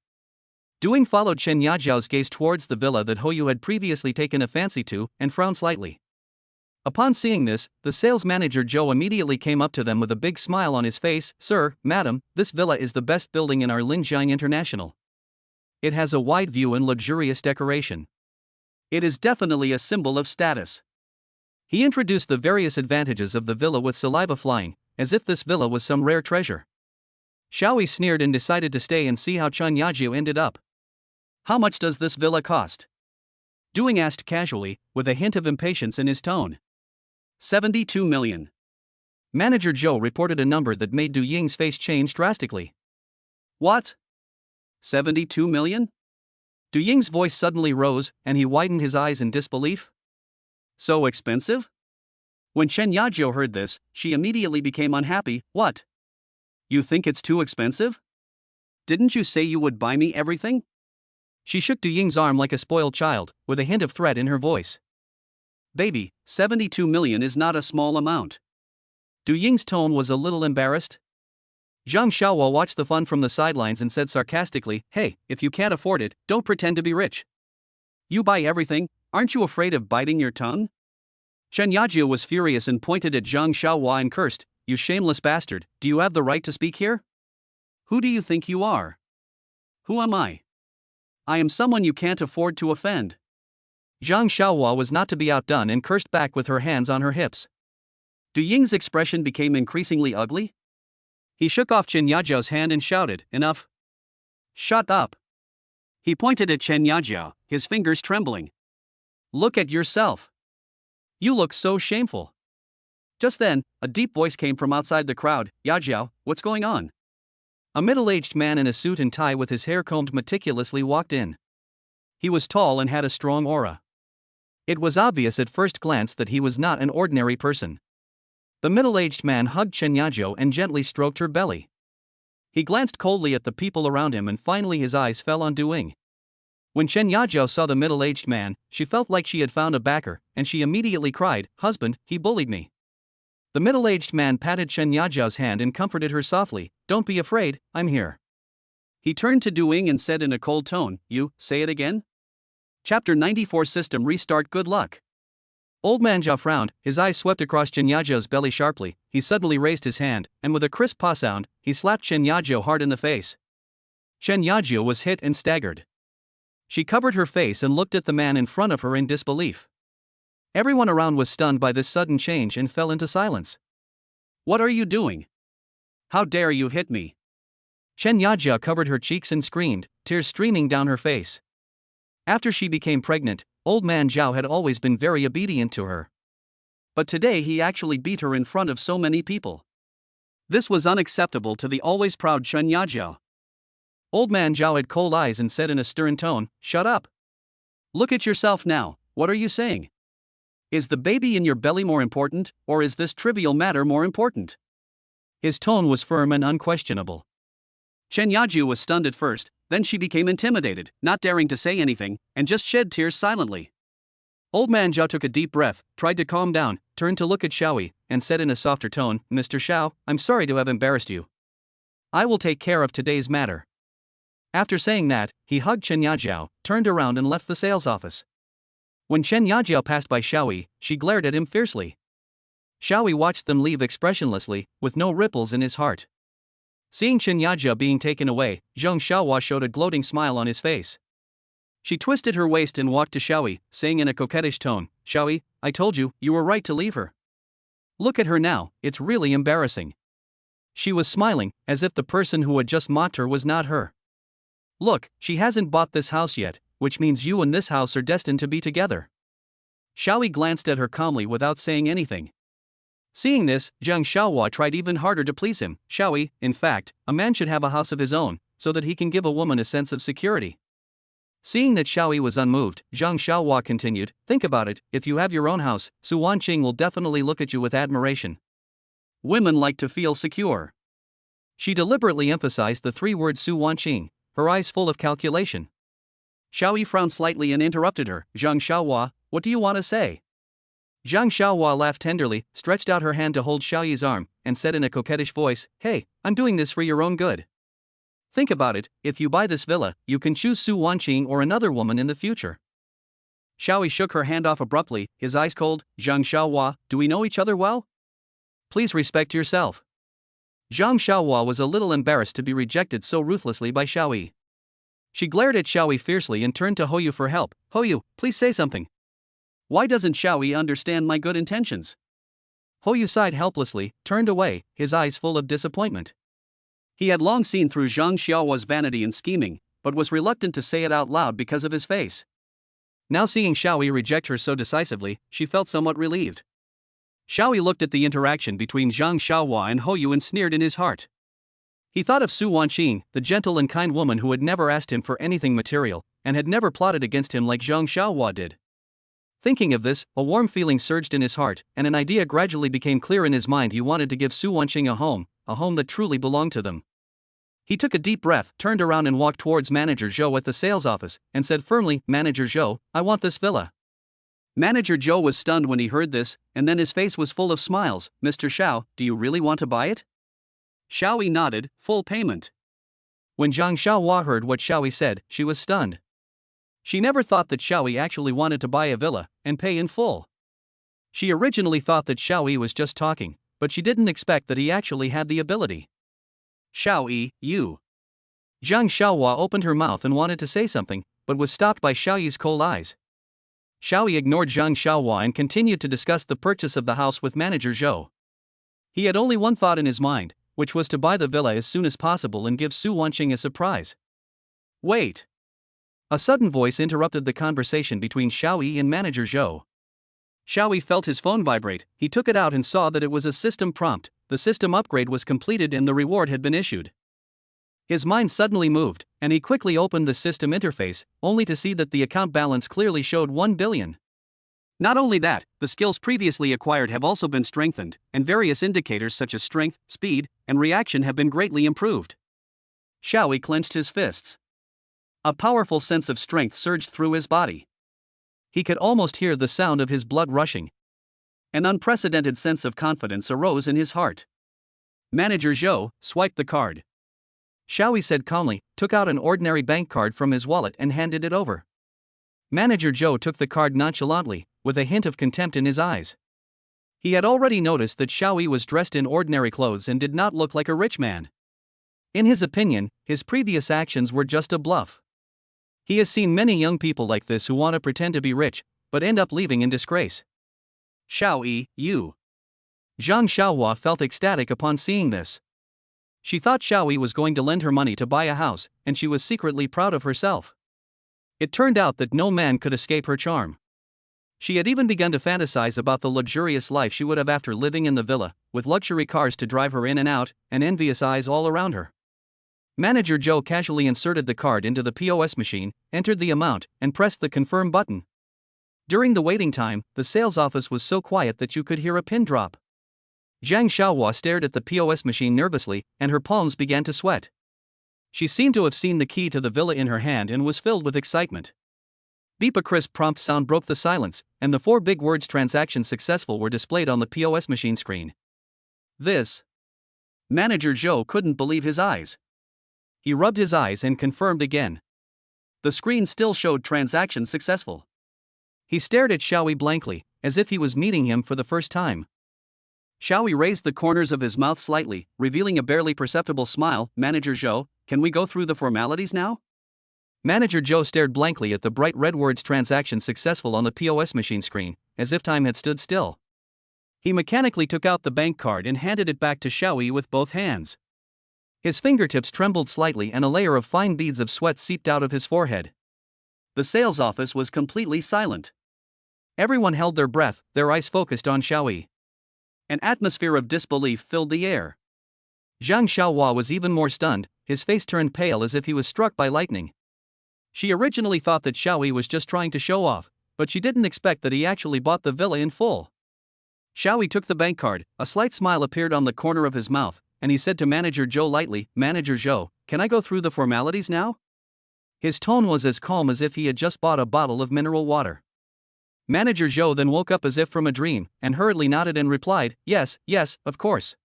Du Ying followed Chen Yajiao's gaze towards the villa that Hoyu had previously taken a fancy to, and frowned slightly. Upon seeing this, the sales manager Zhou immediately came up to them with a big smile on his face. "Sir, madam, this villa is the best building in our Linjiang International. It has a wide view and luxurious decoration. It is definitely a symbol of status." He introduced the various advantages of the villa with saliva flying, as if this villa was some rare treasure. Xiaoyi sneered and decided to stay and see how Chen Yajiao ended up. "How much does this villa cost?" Du Ying asked casually, with a hint of impatience in his tone. 72 million. Manager Zhou reported a number that made Du Ying's face change drastically. "What? 72 million? Du Ying's voice suddenly rose, and he widened his eyes in disbelief. "So expensive?" When Chen Yajiao heard this, she immediately became unhappy. "What? You think it's too expensive? Didn't you say you would buy me everything?" She shook Du Ying's arm like a spoiled child, with a hint of threat in her voice. "Baby, 72 million is not a small amount." Du Ying's tone was a little embarrassed. Zhang Xiaohua watched the fun from the sidelines and said sarcastically, "Hey, if you can't afford it, don't pretend to be rich. You buy everything, aren't you afraid of biting your tongue?" Chen Yajiao was furious and pointed at Zhang Xiaohua and cursed, "You shameless bastard, do you have the right to speak here? Who do you think you are? Who am I? I am someone you can't afford to offend." Zhang Xiaohua was not to be outdone and cursed back with her hands on her hips. Du Ying's expression became increasingly ugly. He shook off Chen Yajiao's hand and shouted, "Enough! Shut up!" He pointed at Chen Yajiao, his fingers trembling. "Look at yourself. You look so shameful." Just then, a deep voice came from outside the crowd. "Yajiao, what's going on?" A middle-aged man in a suit and tie with his hair combed meticulously walked in. He was tall and had a strong aura. It was obvious at first glance that he was not an ordinary person. The middle-aged man hugged Chen Yajiao and gently stroked her belly. He glanced coldly at the people around him and finally his eyes fell on Du Ying. When Chen Yajiao saw the middle-aged man, she felt like she had found a backer, and she immediately cried, "Husband, he bullied me." The middle-aged man patted Chen Yajiao's hand and comforted her softly, "Don't be afraid, I'm here." He turned to Du Ying and said in a cold tone, "You, say it again?" Chapter 94 System Restart. Good luck. Old man Zhao frowned, his eyes swept across Chen Yajiao's belly sharply. He suddenly raised his hand, and with a crisp paw sound, he slapped Chen Yajiao hard in the face. Chen Yajiao was hit and staggered. She covered her face and looked at the man in front of her in disbelief. Everyone around was stunned by this sudden change and fell into silence. "What are you doing? How dare you hit me?" Chen Yajiao covered her cheeks and screamed, tears streaming down her face. After she became pregnant, old man Zhao had always been very obedient to her. But today he actually beat her in front of so many people. This was unacceptable to the always proud Chen Yajiao. Old man Zhao had cold eyes and said in a stern tone, "Shut up. Look at yourself now, what are you saying? Is the baby in your belly more important, or is this trivial matter more important?" His tone was firm and unquestionable. Chen Yajiao was stunned at first, then she became intimidated, not daring to say anything, and just shed tears silently. Old man Zhao took a deep breath, tried to calm down, turned to look at Xiaoyi, and said in a softer tone, "Mr. Xiao, I'm sorry to have embarrassed you. I will take care of today's matter." After saying that, he hugged Chen Yajiao, turned around and left the sales office. When Chen Yajiao passed by Xiaoyi, she glared at him fiercely. Xiaoyi watched them leave expressionlessly, with no ripples in his heart. Seeing Chen Yajiao being taken away, Zhang Xiaohua showed a gloating smile on his face. She twisted her waist and walked to Xiaoyi, saying in a coquettish tone, "Xiaoyi, I told you, you were right to leave her. Look at her now, it's really embarrassing." She was smiling, as if the person who had just mocked her was not her. "Look, she hasn't bought this house yet, which means you and this house are destined to be together." Xiaoyi glanced at her calmly without saying anything. Seeing this, Zhang Xiaohua tried even harder to please him. "Xiaoyi, in fact, a man should have a house of his own, so that he can give a woman a sense of security. Seeing that Xiaoyi was unmoved, Zhang Xiaohua continued, think about it, if you have your own house, Su Wanqing will definitely look at you with admiration. Women like to feel secure. She deliberately emphasized the three words Su Wanqing, her eyes full of calculation. Xiaoyi frowned slightly and interrupted her, Zhang Xiaohua, what do you want to say? Zhang Xiaohua laughed tenderly, stretched out her hand to hold Xiaoyi's arm, and said in a coquettish voice, hey, I'm doing this for your own good. Think about it, if you buy this villa, you can choose Su Wanqing or another woman in the future. Xiaoyi shook her hand off abruptly, his eyes cold, Zhang Xiaohua, do we know each other well? Please respect yourself. Zhang Xiaohua was a little embarrassed to be rejected so ruthlessly by Xiaoyi. She glared at Xiaoyi fiercely and turned to Hoyu for help. Hoyu, please say something. Why doesn't Xiaoyi understand my good intentions? Hoyu sighed helplessly, turned away, his eyes full of disappointment. He had long seen through Zhang Xiaohua's vanity and scheming, but was reluctant to say it out loud because of his face. Now seeing Xiaoyi reject her so decisively, she felt somewhat relieved. Xiaoyi looked at the interaction between Zhang Xiaohua and Hoyu and sneered in his heart. He thought of Su Wanqing, the gentle and kind woman who had never asked him for anything material, and had never plotted against him like Zhang Xiaohua did. Thinking of this, a warm feeling surged in his heart, and an idea gradually became clear in his mind. He wanted to give Su Wanqing a home that truly belonged to them. He took a deep breath, turned around and walked towards Manager Zhou at the sales office, and said firmly, Manager Zhou, I want this villa. Manager Zhou was stunned when he heard this, and then his face was full of smiles. Mr. Xiao, do you really want to buy it? Xiaoyi nodded, full payment. When Zhang Xiaohua heard what Xiaoyi said, she was stunned. She never thought that Xiaoyi actually wanted to buy a villa, and pay in full. She originally thought that Xiaoyi was just talking, but she didn't expect that he actually had the ability. Xiaoyi, you. Zhang Xiaohua opened her mouth and wanted to say something, but was stopped by Xiaoyi's cold eyes. Xiaoyi ignored Zhang Xiaohua and continued to discuss the purchase of the house with Manager Zhou. He had only one thought in his mind, which was to buy the villa as soon as possible and give Su Wanqing a surprise. Wait. A sudden voice interrupted the conversation between Xiaoyi and Manager Zhou. Xiaoyi felt his phone vibrate, he took it out and saw that it was a system prompt. The system upgrade was completed and the reward had been issued. His mind suddenly moved, and he quickly opened the system interface, only to see that the account balance clearly showed 1 billion. Not only that, the skills previously acquired have also been strengthened, and various indicators such as strength, speed, and reaction have been greatly improved. Xiaoyi clenched his fists. A powerful sense of strength surged through his body. He could almost hear the sound of his blood rushing. An unprecedented sense of confidence arose in his heart. Manager Zhou swiped the card. Xiaoyi said calmly, took out an ordinary bank card from his wallet and handed it over. Manager Zhou took the card nonchalantly, with a hint of contempt in his eyes. He had already noticed that Xiaoyi was dressed in ordinary clothes and did not look like a rich man. In his opinion, his previous actions were just a bluff. He has seen many young people like this who want to pretend to be rich, but end up leaving in disgrace. Xiaoyi, you. Zhang Xiaohua felt ecstatic upon seeing this. She thought Xiaoyi was going to lend her money to buy a house, and she was secretly proud of herself. It turned out that no man could escape her charm. She had even begun to fantasize about the luxurious life she would have after living in the villa, with luxury cars to drive her in and out, and envious eyes all around her. Manager Zhou casually inserted the card into the POS machine, entered the amount, and pressed the confirm button. During the waiting time, the sales office was so quiet that you could hear a pin drop. Zhang Xiaohua stared at the POS machine nervously, and her palms began to sweat. She seemed to have seen the key to the villa in her hand and was filled with excitement. Beep! A crisp prompt sound broke the silence, and the 4 big words "transaction successful" were displayed on the POS machine screen. This. Manager Zhou couldn't believe his eyes. He rubbed his eyes and confirmed again. The screen still showed transaction successful. He stared at Xiaoyi blankly, as if he was meeting him for the first time. Xiaoyi raised the corners of his mouth slightly, revealing a barely perceptible smile. Manager Zhou, can we go through the formalities now? Manager Zhou stared blankly at the bright red words "transaction successful" on the POS machine screen, as if time had stood still. He mechanically took out the bank card and handed it back to Xiaoyi with both hands. His fingertips trembled slightly and a layer of fine beads of sweat seeped out of his forehead. The sales office was completely silent. Everyone held their breath, their eyes focused on Xiaoyi. An atmosphere of disbelief filled the air. Zhang Xiaohua was even more stunned, his face turned pale as if he was struck by lightning. She originally thought that Xiaoyi was just trying to show off, but she didn't expect that he actually bought the villa in full. Xiaoyi took the bank card, a slight smile appeared on the corner of his mouth, and he said to Manager Zhou lightly, "Manager Zhou, can I go through the formalities now?" His tone was as calm as if he had just bought a bottle of mineral water. Manager Zhou then woke up as if from a dream, and hurriedly nodded and replied, "Yes, yes, of course.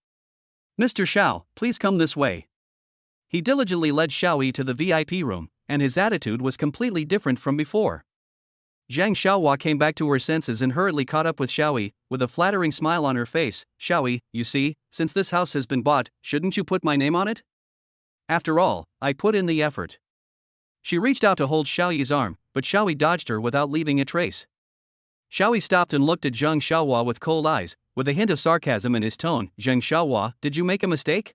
Mr. Xiao, please come this way." He diligently led Xiaoyi to the VIP room, and his attitude was completely different from before. Zhang Xiaohua came back to her senses and hurriedly caught up with Xiaoyi, with a flattering smile on her face. "Xiaoyi, you see, since this house has been bought, shouldn't you put my name on it? After all, I put in the effort." She reached out to hold Xiaoyi's arm, but Xiaoyi dodged her without leaving a trace. Xiaoyi stopped and looked at Zhang Xiaohua with cold eyes, with a hint of sarcasm in his tone. "Zhang Xiaohua, did you make a mistake?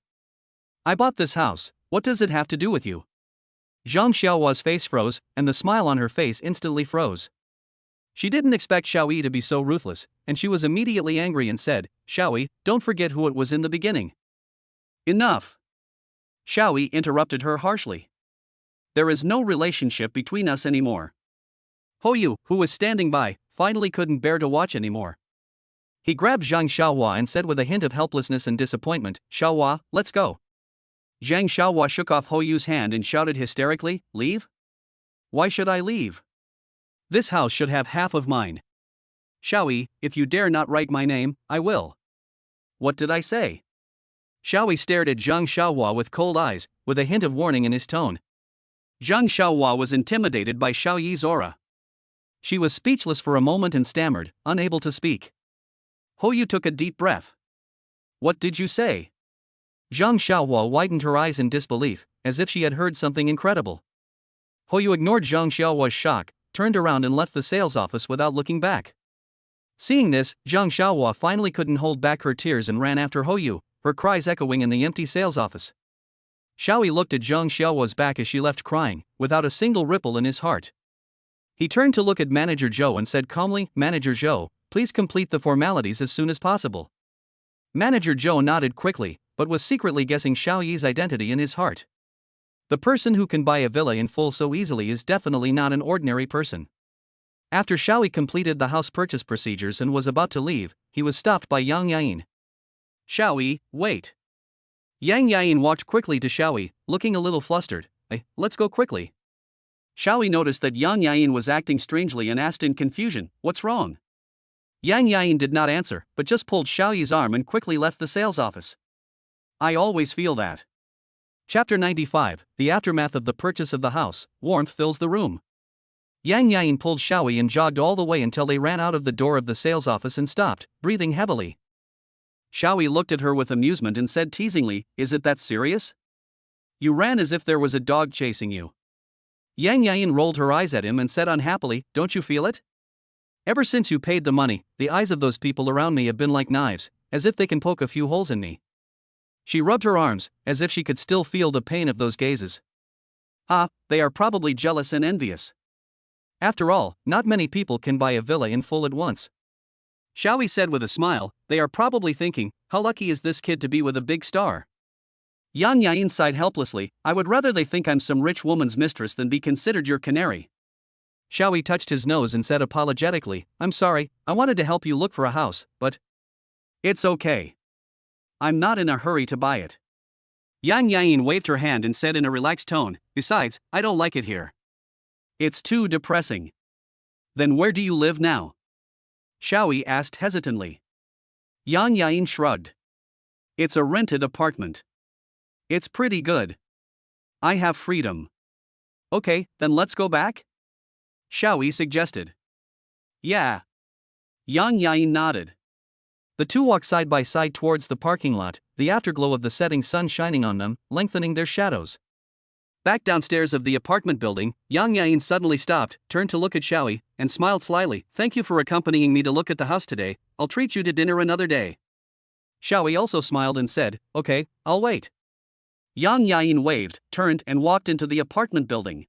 I bought this house, what does it have to do with you?" Zhang Xiaohua's face froze, and the smile on her face instantly froze. She didn't expect Xiaoyi to be so ruthless, and she was immediately angry and said, "Xiaoyi, don't forget who it was in the beginning." "Enough!" Xiaoyi interrupted her harshly. "There is no relationship between us anymore." Hoyu, who was standing by, finally couldn't bear to watch anymore. He grabbed Zhang Xiaohua and said with a hint of helplessness and disappointment, "Xiaohua, let's go." Zhang Xiaohua shook off Hoyu's hand and shouted hysterically, "Leave? Why should I leave? This house should have half of mine. Xiaoyi, if you dare not write my name, I will." "What did I say?" Xiaoyi stared at Zhang Xiaohua with cold eyes, with a hint of warning in his tone. Zhang Xiaohua was intimidated by Xiaoyi's aura. She was speechless for a moment and stammered, unable to speak. Hoyu took a deep breath. "What did you say?" Zhang Xiaohua widened her eyes in disbelief, as if she had heard something incredible. Hoyu ignored Zhang Xiaohua's shock, turned around and left the sales office without looking back. Seeing this, Zhang Xiaohua finally couldn't hold back her tears and ran after Hoyu, her cries echoing in the empty sales office. Xiaoyi looked at Zhang Xiaohua's back as she left crying, without a single ripple in his heart. He turned to look at Manager Zhou and said calmly, "Manager Zhou, please complete the formalities as soon as possible." Manager Zhou nodded quickly, but was secretly guessing Xiaoyi's identity in his heart. The person who can buy a villa in full so easily is definitely not an ordinary person. After Xiaoyi completed the house purchase procedures and was about to leave, he was stopped by Yang Yain. "Xiaoyi, wait." Yang Yain walked quickly to Xiaoyi, looking a little flustered. Let's go quickly." Xiaoyi noticed that Yang Yain was acting strangely and asked in confusion, "What's wrong?" Yang Yain did not answer, but just pulled Xiaoyi's arm and quickly left the sales office. I always feel that. Chapter 95, The Aftermath of the Purchase of the House. Warmth fills the room. Yang Yain pulled Xiaoyi and jogged all the way until they ran out of the door of the sales office and stopped, breathing heavily. Xiaoyi looked at her with amusement and said teasingly, "Is it that serious? You ran as if there was a dog chasing you." Yang Yain rolled her eyes at him and said unhappily, "Don't you feel it? Ever since you paid the money, the eyes of those people around me have been like knives, as if they can poke a few holes in me." She rubbed her arms, as if she could still feel the pain of those gazes. "Ah, they are probably jealous and envious. After all, not many people can buy a villa in full at once." Xiaoyi said with a smile, "They are probably thinking, how lucky is this kid to be with a big star?" Yang Yain sighed helplessly, "I would rather they think I'm some rich woman's mistress than be considered your canary." Xiaoyi touched his nose and said apologetically, "I'm sorry, I wanted to help you look for a house, but..." "It's okay. I'm not in a hurry to buy it." Yang Yain waved her hand and said in a relaxed tone, "Besides, I don't like it here. It's too depressing." "Then where do you live now?" Xiaoyi asked hesitantly. Yang Yain shrugged. "It's a rented apartment. It's pretty good. I have freedom." "Okay, then let's go back?" Xiaoyi suggested. "Yeah." Yang Yain nodded. The two walked side by side towards the parking lot, the afterglow of the setting sun shining on them, lengthening their shadows. Back downstairs of the apartment building, Yang Yain suddenly stopped, turned to look at Xiaoyi, and smiled slyly. "Thank you for accompanying me to look at the house today, I'll treat you to dinner another day." Xiaoyi also smiled and said, "Okay, I'll wait." Yang Yain waved, turned and walked into the apartment building.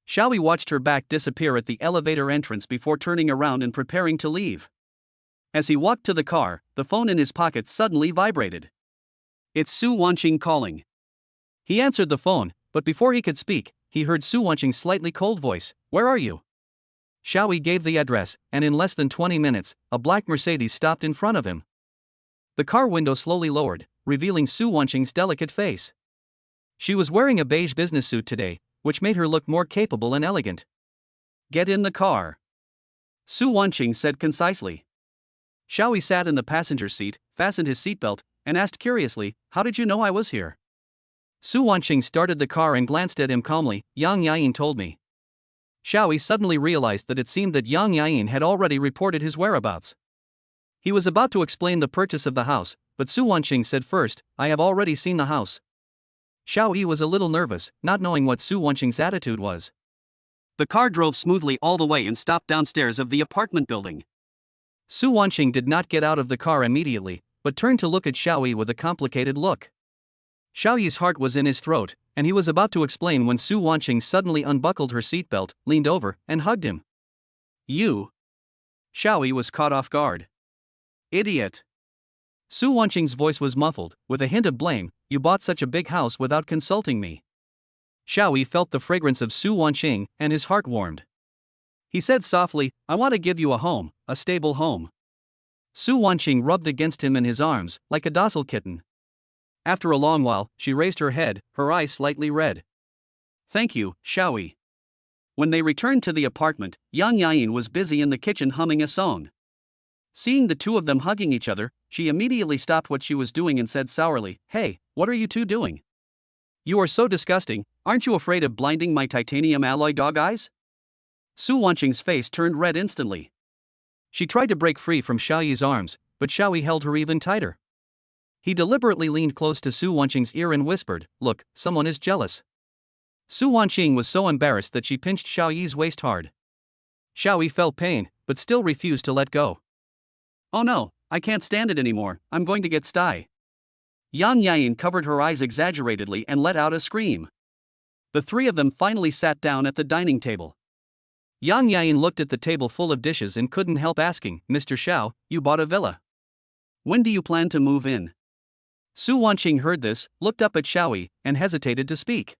Xiaoyi watched her back disappear at the elevator entrance before turning around and preparing to leave. As he walked to the car, the phone in his pocket suddenly vibrated. "It's Su Wanqing calling." He answered the phone, but before he could speak, he heard Su Wanqing's slightly cold voice, "Where are you?" Xiaoyi gave the address, and in less than 20 minutes, a black Mercedes stopped in front of him. The car window slowly lowered, revealing Su Wanqing's delicate face. She was wearing a beige business suit today, which made her look more capable and elegant. "Get in the car," Su Wanqing said concisely. Xiaoyi sat in the passenger seat, fastened his seatbelt, and asked curiously, "How did you know I was here?" Su Wanqing started the car and glanced at him calmly. "Yang Yain told me." Xiaoyi suddenly realized that it seemed that Yang Yain had already reported his whereabouts. He was about to explain the purchase of the house, but Su Wanqing said first, "I have already seen the house." Xiaoyi was a little nervous, not knowing what Su Wanqing's attitude was. The car drove smoothly all the way and stopped downstairs of the apartment building. Su Wanqing did not get out of the car immediately, but turned to look at Xiaoyi with a complicated look. Xiaoyi's heart was in his throat, and he was about to explain when Su Wanqing suddenly unbuckled her seatbelt, leaned over, and hugged him. "You?" Xiaoyi was caught off guard. "Idiot." Su Wanqing's voice was muffled, with a hint of blame. "You bought such a big house without consulting me." Xiaoyi felt the fragrance of Su Wanqing, and his heart warmed. He said softly, "I want to give you a home, a stable home." Su Wanqing rubbed against him in his arms, like a docile kitten. After a long while, she raised her head, her eyes slightly red. "Thank you, Xiaoyi." When they returned to the apartment, Yang Yain was busy in the kitchen humming a song. Seeing the two of them hugging each other, she immediately stopped what she was doing and said sourly, "Hey, what are you two doing? You are so disgusting, aren't you afraid of blinding my titanium alloy dog eyes?" Su Wanqing's face turned red instantly. She tried to break free from Xiaoyi's arms, but Xiaoyi held her even tighter. He deliberately leaned close to Su Wanqing's ear and whispered, "Look, someone is jealous." Su Wanqing was so embarrassed that she pinched Xiaoyi's waist hard. Xiaoyi felt pain, but still refused to let go. "Oh no, I can't stand it anymore, I'm going to get sty." Yang Yain covered her eyes exaggeratedly and let out a scream. The three of them finally sat down at the dining table. Yang Yain looked at the table full of dishes and couldn't help asking, "Mr. Xiao, you bought a villa. When do you plan to move in?" Su Wanqing heard this, looked up at Xiaoyi, and hesitated to speak.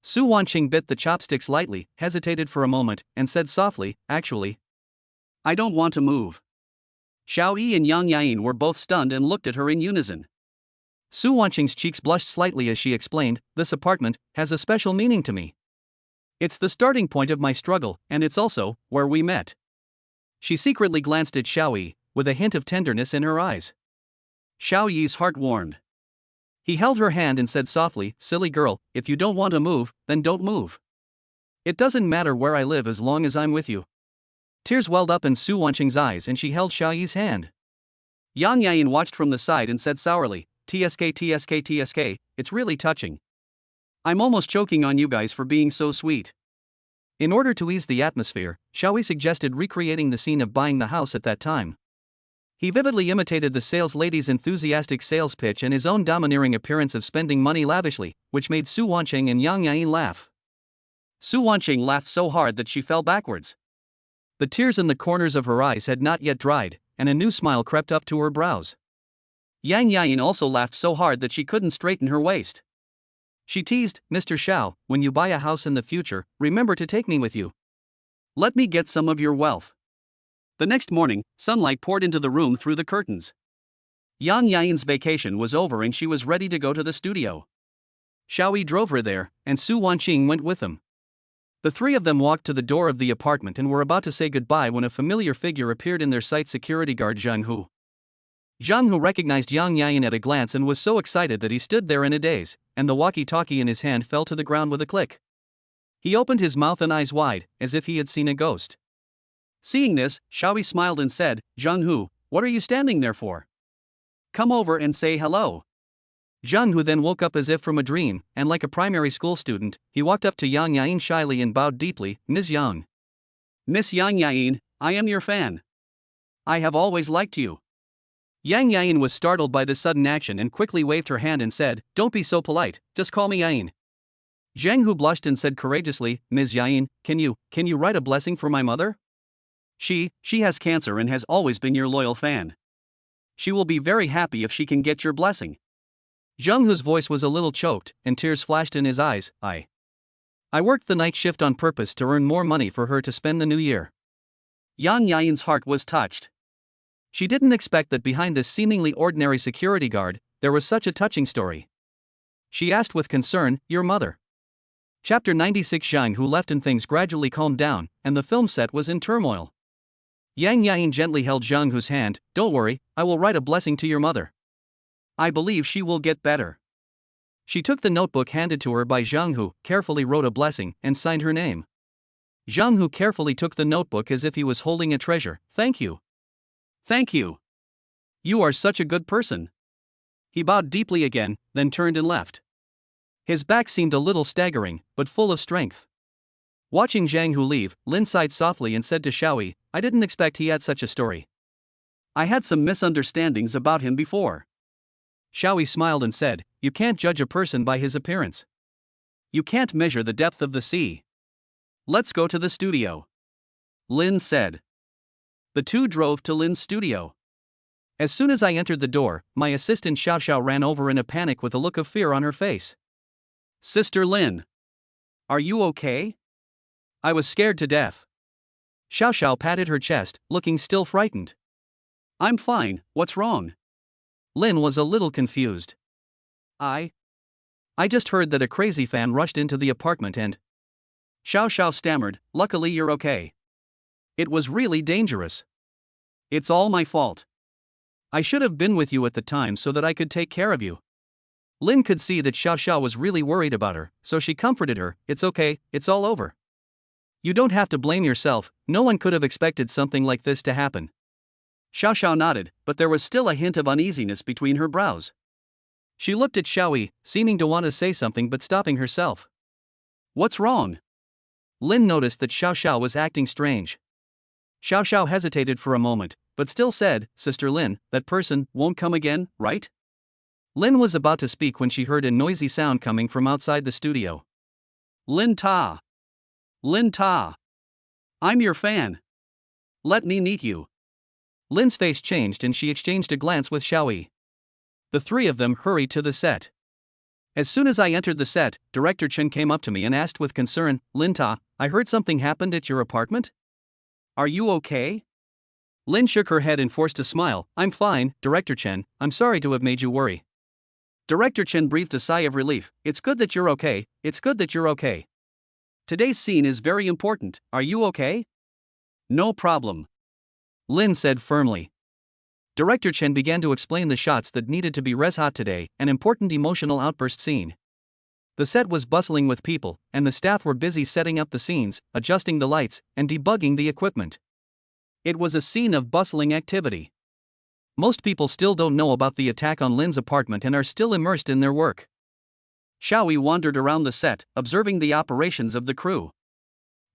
Su Wanqing bit the chopsticks lightly, hesitated for a moment, and said softly, "Actually, I don't want to move." Xiaoyi and Yang Yain were both stunned and looked at her in unison. Su Wanqing's cheeks blushed slightly as she explained, "This apartment has a special meaning to me. It's the starting point of my struggle, and it's also where we met." She secretly glanced at Xiaoyi, with a hint of tenderness in her eyes. Xiaoyi's heart warmed. He held her hand and said softly, "Silly girl, if you don't want to move, then don't move. It doesn't matter where I live as long as I'm with you." Tears welled up in Su Wanqing's eyes and she held Xiaoyi's hand. Yang Yain watched from the side and said sourly, "TSK, it's really touching. I'm almost choking on you guys for being so sweet." In order to ease the atmosphere, Xiaoyi suggested recreating the scene of buying the house at that time. He vividly imitated the sales lady's enthusiastic sales pitch and his own domineering appearance of spending money lavishly, which made Su Wanqing and Yang Yain laugh. Su Wanqing laughed so hard that she fell backwards. The tears in the corners of her eyes had not yet dried, and a new smile crept up to her brows. Yang Yain also laughed so hard that she couldn't straighten her waist. She teased, "Mr. Xiao, when you buy a house in the future, remember to take me with you. Let me get some of your wealth." The next morning, sunlight poured into the room through the curtains. Yang Yain's vacation was over and she was ready to go to the studio. Xiaoyi drove her there, and Su Wanqing went with them. The three of them walked to the door of the apartment and were about to say goodbye when a familiar figure appeared in their sight: security guard Zhang Hu. Zhang Hu recognized Yang Yain at a glance and was so excited that he stood there in a daze, and the walkie-talkie in his hand fell to the ground with a click. He opened his mouth and eyes wide, as if he had seen a ghost. Seeing this, Xiaoyi smiled and said, "Zhang Hu, what are you standing there for? Come over and say hello." Zhang Hu then woke up as if from a dream, and like a primary school student, he walked up to Yang Yain shyly and bowed deeply, "Ms. Yang. Miss Yang Yain, I am your fan. I have always liked you." Yang Yain was startled by this sudden action and quickly waved her hand and said, "Don't be so polite, just call me Yain." Zhang Hu blushed and said courageously, "Ms. Yain, can you write a blessing for my mother? She has cancer and has always been your loyal fan. She will be very happy if she can get your blessing." Zhang Hu's voice was a little choked, and tears flashed in his eyes. I worked the night shift on purpose to earn more money for her to spend the new year. Yain's heart was touched. She didn't expect that behind this seemingly ordinary security guard, there was such a touching story. She asked with concern, "Your mother?" Chapter 96. Zhang Hu left and things gradually calmed down, and the film set was in turmoil. Yain gently held Zhang Hu's hand. "Don't worry, I will write a blessing to your mother. I believe she will get better." She took the notebook handed to her by Zhang Hu, carefully wrote a blessing, and signed her name. Zhang Hu carefully took the notebook as if he was holding a treasure. "Thank you. Thank you. You are such a good person." He bowed deeply again, then turned and left. His back seemed a little staggering, but full of strength. Watching Zhang Hu leave, Lin sighed softly and said to Xiaoyi, "I didn't expect he had such a story. I had some misunderstandings about him before." Xiaoyi smiled and said, "You can't judge a person by his appearance. You can't measure the depth of the sea. Let's go to the studio," Lin said. The two drove to Lin's studio. As soon as I entered the door, my assistant Xiao ran over in a panic with a look of fear on her face. "Sister Lin, are you okay?" I was scared to death. Xiao patted her chest, looking still frightened. "I'm fine, what's wrong?" Lin was a little confused. I just heard that a crazy fan rushed into the apartment and..." Xiao stammered, "Luckily you're okay. It was really dangerous. It's all my fault. I should have been with you at the time so that I could take care of you." Lin could see that Xiao was really worried about her, so she comforted her, "It's okay, it's all over. You don't have to blame yourself, no one could have expected something like this to happen." Xiao nodded, but there was still a hint of uneasiness between her brows. She looked at Xiaoyi, seeming to want to say something but stopping herself. "What's wrong?" Lin noticed that Xiao was acting strange. Xiao hesitated for a moment, but still said, "Sister Lin, that person won't come again, right?" Lin was about to speak when she heard a noisy sound coming from outside the studio. Lin Ta! Lin Ta! I'm your fan. Let me meet you." Lin's face changed and she exchanged a glance with Xiaoyi. The three of them hurried to the set. As soon as I entered the set, Director Chen came up to me and asked with concern, "Lin Ta, I heard something happened at your apartment? Are you okay?" Lin shook her head and forced a smile. "I'm fine, Director Chen, I'm sorry to have made you worry." Director Chen breathed a sigh of relief. "It's good that you're okay, it's good that you're okay. Today's scene is very important, are you okay?" "No problem," Lin said firmly. Director Chen began to explain the shots that needed to be res hot today, an important emotional outburst scene. The set was bustling with people, and the staff were busy setting up the scenes, adjusting the lights, and debugging the equipment. It was a scene of bustling activity. Most people still don't know about the attack on Lin's apartment and are still immersed in their work. Xiaoyi wandered around the set, observing the operations of the crew.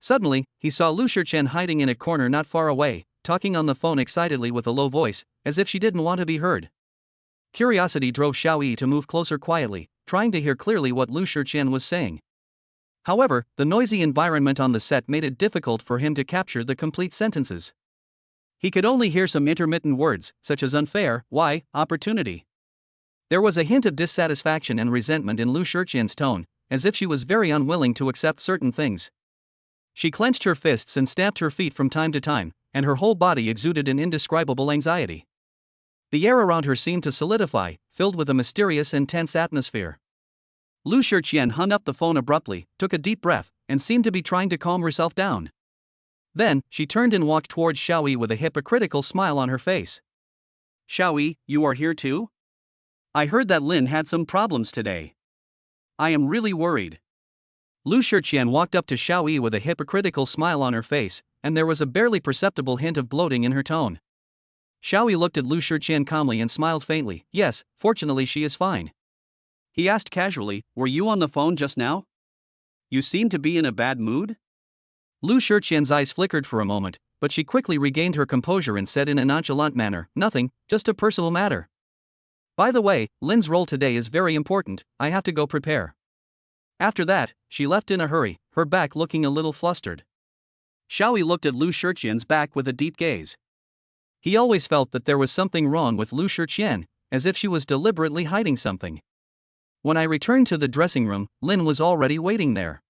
Suddenly, he saw Lu Shichen hiding in a corner not far away, talking on the phone excitedly with a low voice, as if she didn't want to be heard. Curiosity drove Xiaoyi to move closer quietly, trying to hear clearly what Lu Shichen was saying. However, the noisy environment on the set made it difficult for him to capture the complete sentences. He could only hear some intermittent words, such as unfair, why, opportunity. There was a hint of dissatisfaction and resentment in Lu Shichen's tone, as if she was very unwilling to accept certain things. She clenched her fists and stamped her feet from time to time, and her whole body exuded an indescribable anxiety. The air around her seemed to solidify, filled with a mysterious and tense atmosphere. Lu Shichen hung up the phone abruptly, took a deep breath, and seemed to be trying to calm herself down. Then, she turned and walked towards Xiaoyi with a hypocritical smile on her face. "Xiaoyi, you are here too? I heard that Lin had some problems today. I am really worried." Lu Shichen walked up to Xiaoyi with a hypocritical smile on her face, and there was a barely perceptible hint of gloating in her tone. Xiaoyi looked at Lu Shichen calmly and smiled faintly. "Yes, fortunately she is fine." He asked casually, "Were you on the phone just now? You seem to be in a bad mood?" Lu Shichen's eyes flickered for a moment, but she quickly regained her composure and said in a nonchalant manner, "Nothing, just a personal matter. By the way, Lin's role today is very important, I have to go prepare." After that, she left in a hurry, her back looking a little flustered. Xiaoyi looked at Lu Shichen's back with a deep gaze. He always felt that there was something wrong with Lu Shichen, as if she was deliberately hiding something. When I returned to the dressing room, Lin was already waiting there.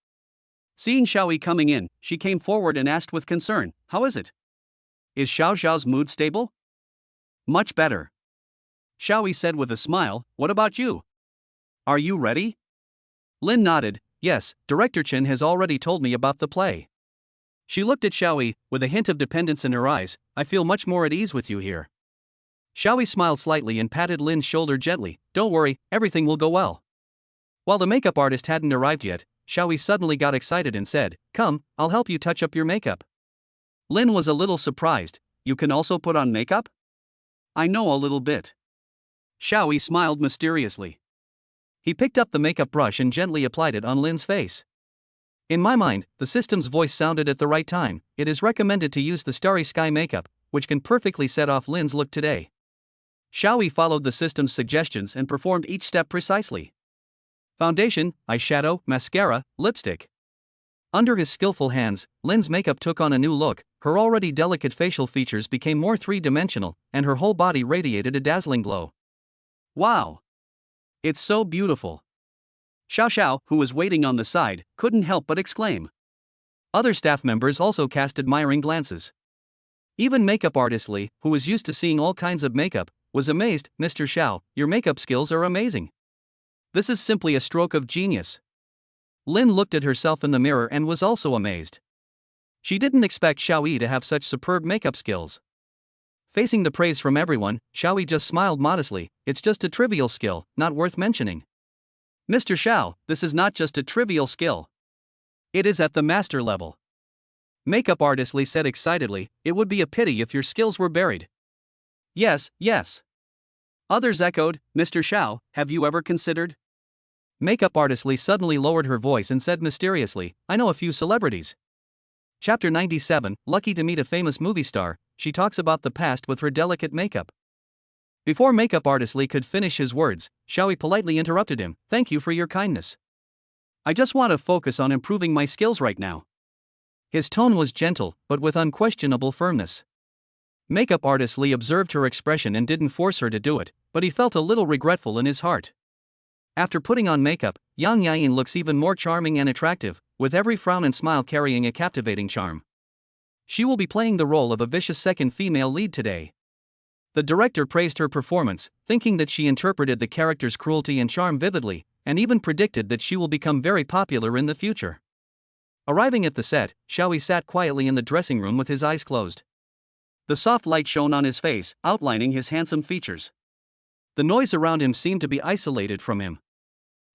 Seeing Xiaoyi coming in, she came forward and asked with concern, "How is it? Is Xiao Xiao's mood stable?" "Much better," Xiaoyi said with a smile. "What about you? Are you ready?" Lin nodded. "Yes, Director Chen has already told me about the play." She looked at Xiaoyi, with a hint of dependence in her eyes. "I feel much more at ease with you here." Xiaoyi smiled slightly and patted Lin's shoulder gently. "Don't worry, everything will go well." While the makeup artist hadn't arrived yet, Xiaoyi suddenly got excited and said, "Come, I'll help you touch up your makeup." Lin was a little surprised. "You can also put on makeup?" "I know a little bit." Xiaoyi smiled mysteriously. He picked up the makeup brush and gently applied it on Lin's face. "In my mind, the system's voice sounded at the right time. It is recommended to use the Starry Sky makeup, which can perfectly set off Lin's look today." Xiaoyi followed the system's suggestions and performed each step precisely. Foundation, eyeshadow, mascara, lipstick. Under his skillful hands, Lin's makeup took on a new look. Her already delicate facial features became more three-dimensional, and her whole body radiated a dazzling glow. "Wow! It's so beautiful!" Xiao Xiao, who was waiting on the side, couldn't help but exclaim. Other staff members also cast admiring glances. Even makeup artist Li, who was used to seeing all kinds of makeup, was amazed. "Mr. Xiao, your makeup skills are amazing. This is simply a stroke of genius." Lin looked at herself in the mirror and was also amazed. She didn't expect Xiaoyi to have such superb makeup skills. Facing the praise from everyone, Xiaoyi just smiled modestly. "It's just a trivial skill, not worth mentioning." "Mr. Xiao, this is not just a trivial skill. It is at the master level." Makeup artist Li said excitedly. "It would be a pity if your skills were buried." "Yes, yes." Others echoed. "Mr. Xiao, have you ever considered?" Makeup artist Li suddenly lowered her voice and said mysteriously, "I know a few celebrities." Chapter 97, Lucky to meet a famous movie star. She talks about the past with her delicate makeup. Before makeup artist Li could finish his words, Xiaoyi politely interrupted him. "Thank you for your kindness. I just want to focus on improving my skills right now." His tone was gentle, but with unquestionable firmness. Makeup artist Li observed her expression and didn't force her to do it, but he felt a little regretful in his heart. After putting on makeup, Yain looks even more charming and attractive, with every frown and smile carrying a captivating charm. She will be playing the role of a vicious second female lead today. The director praised her performance, thinking that she interpreted the character's cruelty and charm vividly, and even predicted that she will become very popular in the future. Arriving at the set, Xiaoyi sat quietly in the dressing room with his eyes closed. The soft light shone on his face, outlining his handsome features. The noise around him seemed to be isolated from him.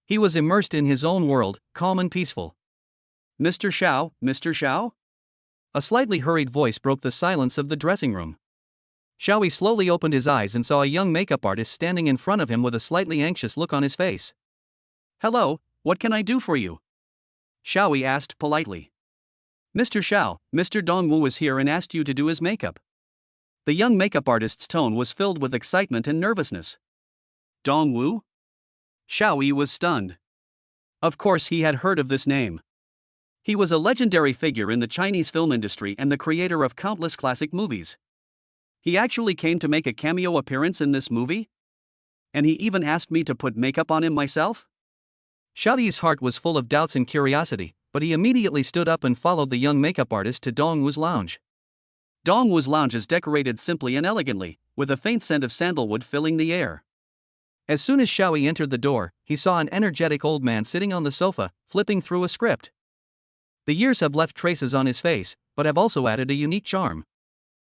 He was immersed in his own world, calm and peaceful. "Mr. Xiao, Mr. Xiao?" A slightly hurried voice broke the silence of the dressing room. Xiaoyi slowly opened his eyes and saw a young makeup artist standing in front of him with a slightly anxious look on his face. "Hello, what can I do for you?" Xiaoyi asked politely. "Mr. Xiao, Mr. Dongwu is here and asked you to do his makeup." The young makeup artist's tone was filled with excitement and nervousness. Dongwu? Xiaoyi was stunned. Of course he had heard of this name. He was a legendary figure in the Chinese film industry and the creator of countless classic movies. He actually came to make a cameo appearance in this movie? And he even asked me to put makeup on him myself? Xiaoyi's heart was full of doubts and curiosity, but he immediately stood up and followed the young makeup artist to Dongwu's lounge. Dongwu's lounge is decorated simply and elegantly, with a faint scent of sandalwood filling the air. As soon as Xiaoyi entered the door, he saw an energetic old man sitting on the sofa, flipping through a script. The years have left traces on his face, but have also added a unique charm.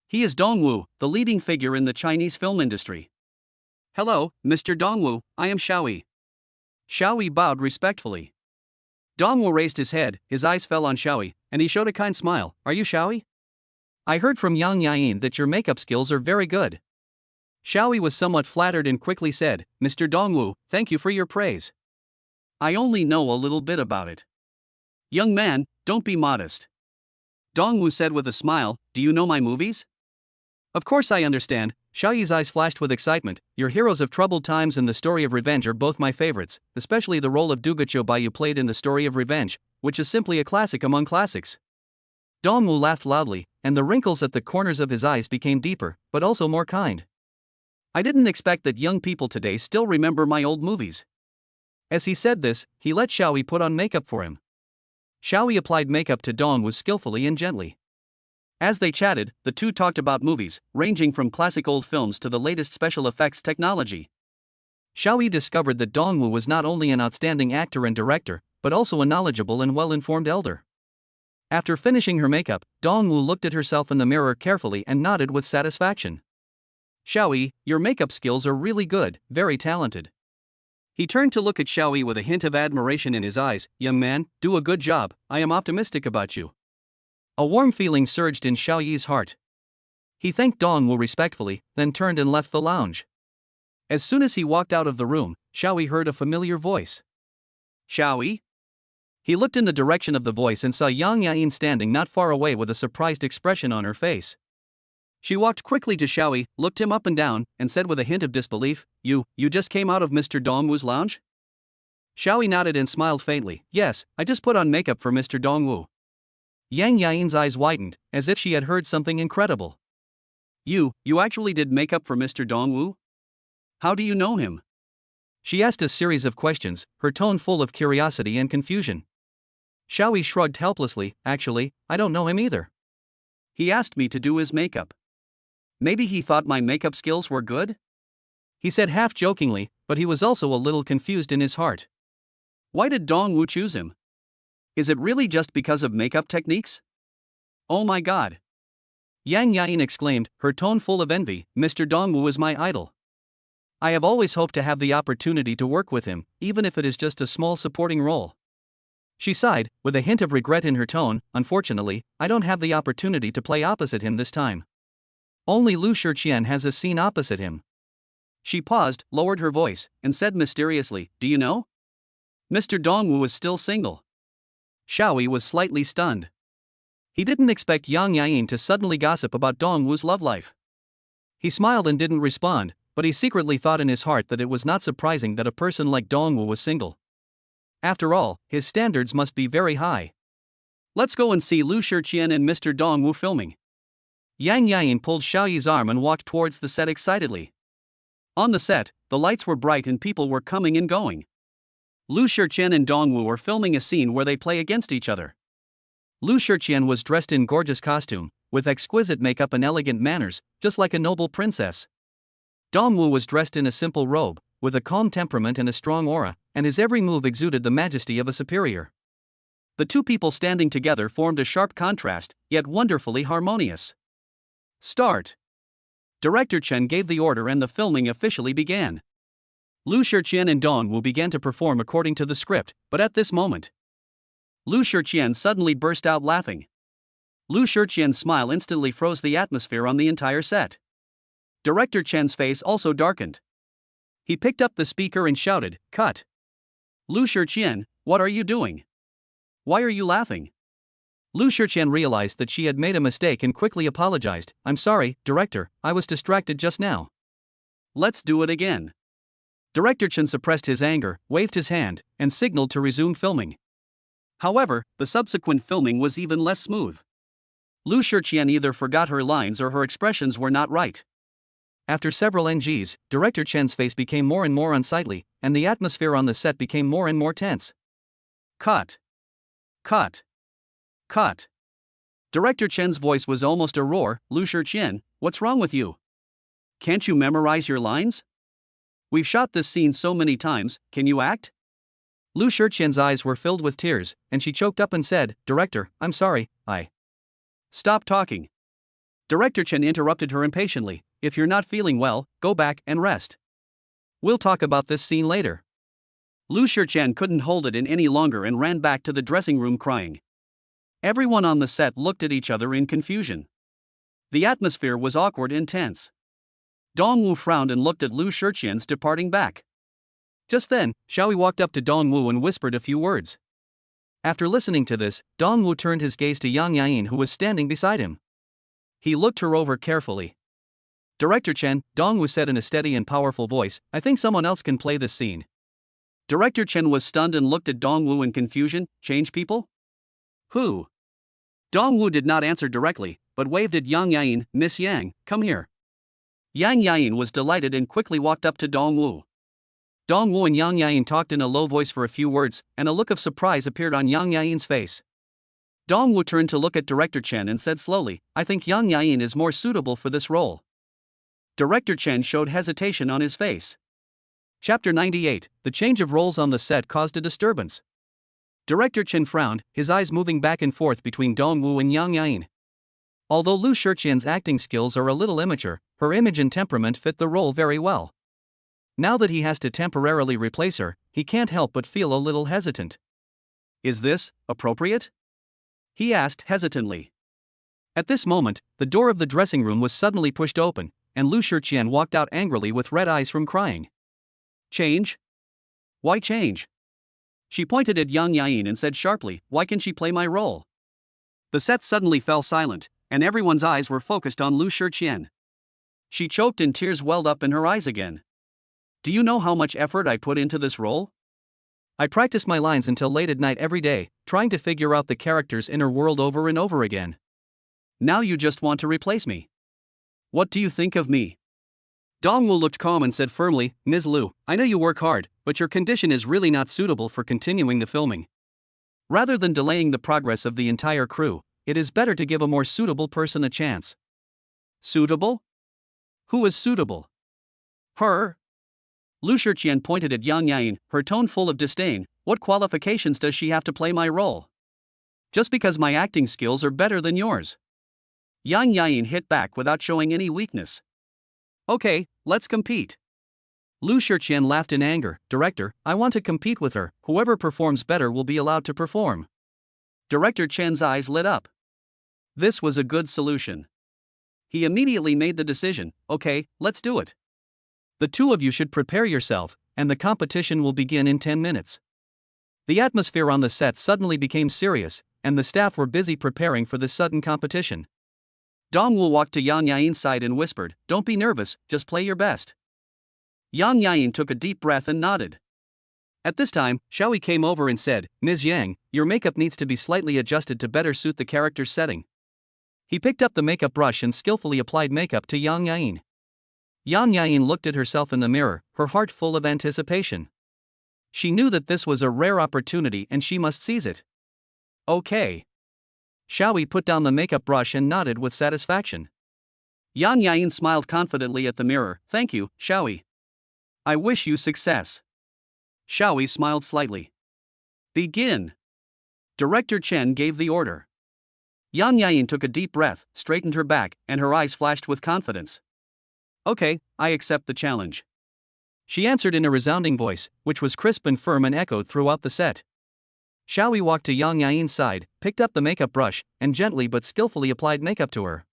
He is Dongwu, the leading figure in the Chinese film industry. "Hello, Mr. Dongwu, I am Xiaoyi." Xiaoyi bowed respectfully. Dongwu raised his head, his eyes fell on Xiaoyi, and he showed a kind smile. "Are you Xiaoyi? I heard from Yain that your makeup skills are very good." Xiaoyi was somewhat flattered and quickly said, "Mr. Dongwu, thank you for your praise. I only know a little bit about it." "Young man, don't be modest." Dongwu said with a smile, "Do you know my movies?" "Of course I understand." Xiaoyi's eyes flashed with excitement. "Your Heroes of Troubled Times and The Story of Revenge are both my favorites, especially the role of Dugacho Bai you played in The Story of Revenge, which is simply a classic among classics." Dongwu laughed loudly, and the wrinkles at the corners of his eyes became deeper, but also more kind. "I didn't expect that young people today still remember my old movies." As he said this, he let Xiaoyi put on makeup for him. Xiaoyi applied makeup to Dongwu skillfully and gently. As they chatted, the two talked about movies, ranging from classic old films to the latest special effects technology. Xiaoyi discovered that Dongwu was not only an outstanding actor and director, but also a knowledgeable and well-informed elder. After finishing her makeup, Dongwu looked at herself in the mirror carefully and nodded with satisfaction. Xiaoyi, your makeup skills are really good, very talented. He turned to look at Xiaoyi with a hint of admiration in his eyes. Young man, do a good job, I am optimistic about you. A warm feeling surged in Xiaoyi's heart. He thanked Dongwu respectfully, then turned and left the lounge. As soon as he walked out of the room, Xiaoyi heard a familiar voice. Xiaoyi? He looked in the direction of the voice and saw Yang Yain standing not far away with a surprised expression on her face. She walked quickly to Xiaoyi, looked him up and down, and said with a hint of disbelief, You just came out of Mr. Dongwu's lounge? Xiaoyi nodded and smiled faintly. Yes, I just put on makeup for Mr. Dongwu. Yang Yain's eyes widened, as if she had heard something incredible. You actually did makeup for Mr. Dongwu? How do you know him? She asked a series of questions, her tone full of curiosity and confusion. Xiaoyi shrugged helplessly. Actually, I don't know him either. He asked me to do his makeup. Maybe he thought my makeup skills were good? He said half jokingly, but he was also a little confused in his heart. Why did Dongwu choose him? Is it really just because of makeup techniques? Oh my god! Yang Yain exclaimed, her tone full of envy. Mr. Dongwu is my idol. I have always hoped to have the opportunity to work with him, even if it is just a small supporting role. She sighed, with a hint of regret in her tone. Unfortunately, I don't have the opportunity to play opposite him this time. Only Lu Shiqian has a scene opposite him. She paused, lowered her voice, and said mysteriously, Do you know? Mr. Dongwu is still single. Xiaoyi was slightly stunned. He didn't expect Yang Yain to suddenly gossip about Dongwu's love life. He smiled and didn't respond, but he secretly thought in his heart that it was not surprising that a person like Dongwu was single. After all, his standards must be very high. Let's go and see Lu Shiqian and Mr. Dongwu filming. Yang Yain pulled Xiaoyi's arm and walked towards the set excitedly. On the set, the lights were bright and people were coming and going. Lu Shiqian and Dongwu were filming a scene where they play against each other. Lu Shiqian was dressed in gorgeous costume, with exquisite makeup and elegant manners, just like a noble princess. Dongwu was dressed in a simple robe, with a calm temperament and a strong aura, and his every move exuded the majesty of a superior. The two people standing together formed a sharp contrast, yet wonderfully harmonious. Start. Director Chen gave the order and the filming officially began. Lu Shiqian and Dongwu began to perform according to the script, but at this moment, Lu Shiqian suddenly burst out laughing. Lu Shiqian's smile instantly froze the atmosphere on the entire set. Director Chen's face also darkened. He picked up the speaker and shouted, Cut! Lu Shiqian, what are you doing? Why are you laughing? Lu Shiqian realized that she had made a mistake and quickly apologized. I'm sorry, director, I was distracted just now. Let's do it again. Director Chen suppressed his anger, waved his hand, and signaled to resume filming. However, the subsequent filming was even less smooth. Lu Shiqian either forgot her lines or her expressions were not right. After several NGs, Director Chen's face became more and more unsightly, and the atmosphere on the set became more and more tense. Cut. Cut. Cut. Director Chen's voice was almost a roar. Lu Shiqian, what's wrong with you? Can't you memorize your lines? We've shot this scene so many times, can you act? Lu Shiqian's eyes were filled with tears, and she choked up and said, Director, I'm sorry, Stop talking. Director Chen interrupted her impatiently. If you're not feeling well, go back and rest. We'll talk about this scene later. Lu Shiqian couldn't hold it in any longer and ran back to the dressing room crying. Everyone on the set looked at each other in confusion. The atmosphere was awkward and tense. Dongwu frowned and looked at Lu Shiqian's departing back. Just then, Xiaoyi walked up to Dongwu and whispered a few words. After listening to this, Dongwu turned his gaze to Yang Yain, who was standing beside him. He looked her over carefully. Director Chen, Dongwu said in a steady and powerful voice, I think someone else can play this scene. Director Chen was stunned and looked at Dongwu in confusion. Change people? Who? Dongwu did not answer directly, but waved at Yang Yain. Miss Yang, come here. Yang Yain was delighted and quickly walked up to Dongwu. Dongwu and Yang Yain talked in a low voice for a few words, and a look of surprise appeared on Yang Yain's face. Dongwu turned to look at Director Chen and said slowly, I think Yang Yain is more suitable for this role. Director Chen showed hesitation on his face. Chapter 98, The change of roles on the set caused a disturbance. Director Chen frowned, his eyes moving back and forth between Dongwu and Yang Yain. Although Lu Shiqian's acting skills are a little immature, her image and temperament fit the role very well. Now that he has to temporarily replace her, he can't help but feel a little hesitant. Is this appropriate? He asked hesitantly. At this moment, the door of the dressing room was suddenly pushed open, and Lu Shiqian walked out angrily with red eyes from crying. Change? Why change? She pointed at Yang Yain and said sharply, why can she play my role? The set suddenly fell silent, and everyone's eyes were focused on Lu Shiqian. She choked and tears welled up in her eyes again. Do you know how much effort I put into this role? I practice my lines until late at night every day, trying to figure out the character's inner world over and over again. Now you just want to replace me. What do you think of me? Dongwu looked calm and said firmly, Ms. Lu, I know you work hard, but your condition is really not suitable for continuing the filming. Rather than delaying the progress of the entire crew, it is better to give a more suitable person a chance. Suitable? Who is suitable? Her? Lu Shiqian pointed at Yang Yain, her tone full of disdain. What qualifications does she have to play my role? Just because my acting skills are better than yours. Yang Yain hit back without showing any weakness. Okay, let's compete. Lu Shiqian laughed in anger. Director, I want to compete with her. Whoever performs better will be allowed to perform. Director Chen's eyes lit up. This was a good solution. He immediately made the decision. Okay, let's do it. The two of you should prepare yourself, and the competition will begin in 10 minutes. The atmosphere on the set suddenly became serious, and the staff were busy preparing for this sudden competition. Dongwu walked to Yang Yain's side and whispered, Don't be nervous, just play your best. Yang Yain took a deep breath and nodded. At this time, Xiaoyi came over and said, Ms. Yang, your makeup needs to be slightly adjusted to better suit the character's setting. He picked up the makeup brush and skillfully applied makeup to Yang Yain. Yang Yain looked at herself in the mirror, her heart full of anticipation. She knew that this was a rare opportunity and she must seize it. Okay. Xiaoyi put down the makeup brush and nodded with satisfaction. Yang Yain smiled confidently at the mirror. Thank you, Xiaoyi. I wish you success. Xiaoyi smiled slightly. Begin. Director Chen gave the order. Yang Yain took a deep breath, straightened her back, and her eyes flashed with confidence. Okay, I accept the challenge. She answered in a resounding voice, which was crisp and firm and echoed throughout the set. Xiaoyi walked to Yang Yain's side, picked up the makeup brush, and gently but skillfully applied makeup to her.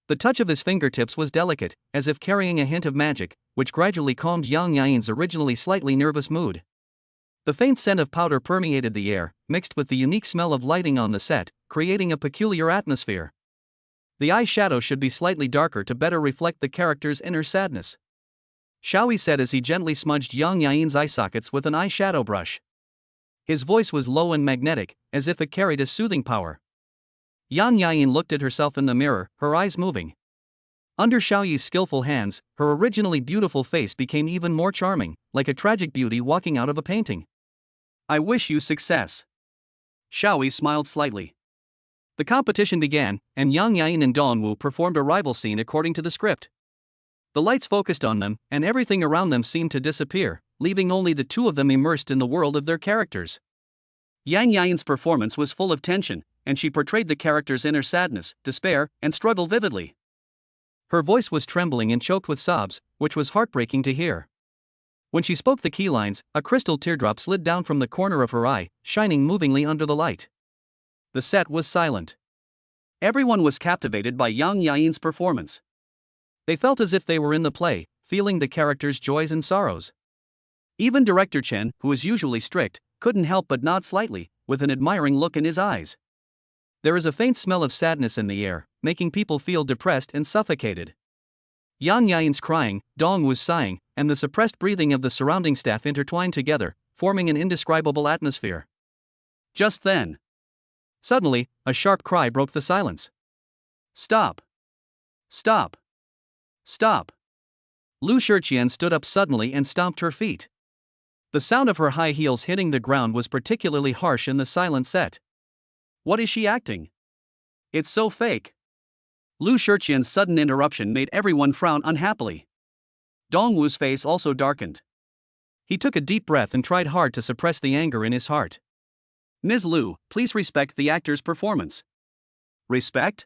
The touch of his fingertips was delicate, as if carrying a hint of magic, which gradually calmed Yang Yain's originally slightly nervous mood. The faint scent of powder permeated the air, mixed with the unique smell of lighting on the set, creating a peculiar atmosphere. The eyeshadow should be slightly darker to better reflect the character's inner sadness. Xiaoyi said as he gently smudged Yang Yain's eye sockets with an eyeshadow brush. His voice was low and magnetic, as if it carried a soothing power. Yang Yain looked at herself in the mirror, her eyes moving. Under Xiaoyi's skillful hands, her originally beautiful face became even more charming, like a tragic beauty walking out of a painting. I wish you success. Xiaoyi smiled slightly. The competition began, and Yang Yain and Dongwu performed a rival scene according to the script. The lights focused on them, and everything around them seemed to disappear, leaving only the two of them immersed in the world of their characters. Yang Yain's performance was full of tension, and she portrayed the character's inner sadness, despair, and struggle vividly. Her voice was trembling and choked with sobs, which was heartbreaking to hear. When she spoke the key lines, a crystal teardrop slid down from the corner of her eye, shining movingly under the light. The set was silent. Everyone was captivated by Yang Yain's performance. They felt as if they were in the play, feeling the character's joys and sorrows. Even Director Chen, who is usually strict, couldn't help but nod slightly, with an admiring look in his eyes. There is a faint smell of sadness in the air, making people feel depressed and suffocated. Yang Yain's crying, Dongwu's sighing, and the suppressed breathing of the surrounding staff intertwined together, forming an indescribable atmosphere. Just then, suddenly, a sharp cry broke the silence. Stop! Stop! Stop! Lu Shiqian stood up suddenly and stomped her feet. The sound of her high heels hitting the ground was particularly harsh in the silent set. What is she acting? It's so fake. Lu Shiqian's sudden interruption made everyone frown unhappily. Dongwu's face also darkened. He took a deep breath and tried hard to suppress the anger in his heart. Ms. Lu, please respect the actor's performance. Respect?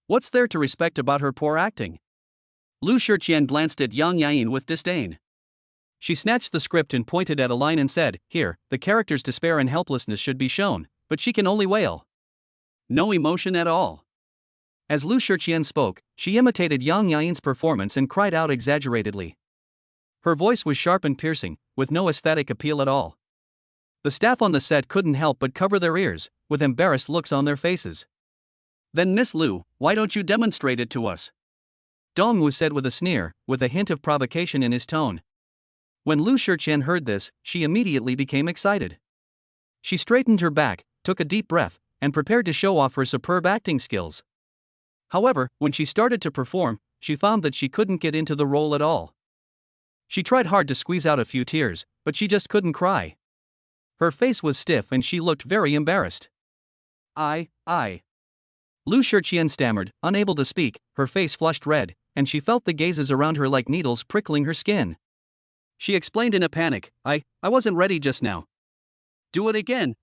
What's there to respect about her poor acting? Lu Shiqian glanced at Yang Yain with disdain. She snatched the script and pointed at a line and said, "Here, the character's despair and helplessness should be shown, but she can only wail. No emotion at all." As Lu Shiqian spoke, she imitated Yang Yain's performance and cried out exaggeratedly. Her voice was sharp and piercing, with no aesthetic appeal at all. The staff on the set couldn't help but cover their ears, with embarrassed looks on their faces. "Then Miss Lu, why don't you demonstrate it to us?" Dongwu said with a sneer, with a hint of provocation in his tone. When Lu Shiqian heard this, she immediately became excited. She straightened her back, took a deep breath, and prepared to show off her superb acting skills. However, when she started to perform, she found that she couldn't get into the role at all. She tried hard to squeeze out a few tears, but she just couldn't cry. Her face was stiff and she looked very embarrassed. I. Lu Shiqian stammered, unable to speak, her face flushed red, and she felt the gazes around her like needles prickling her skin. She explained in a panic, I wasn't ready just now. Do it again.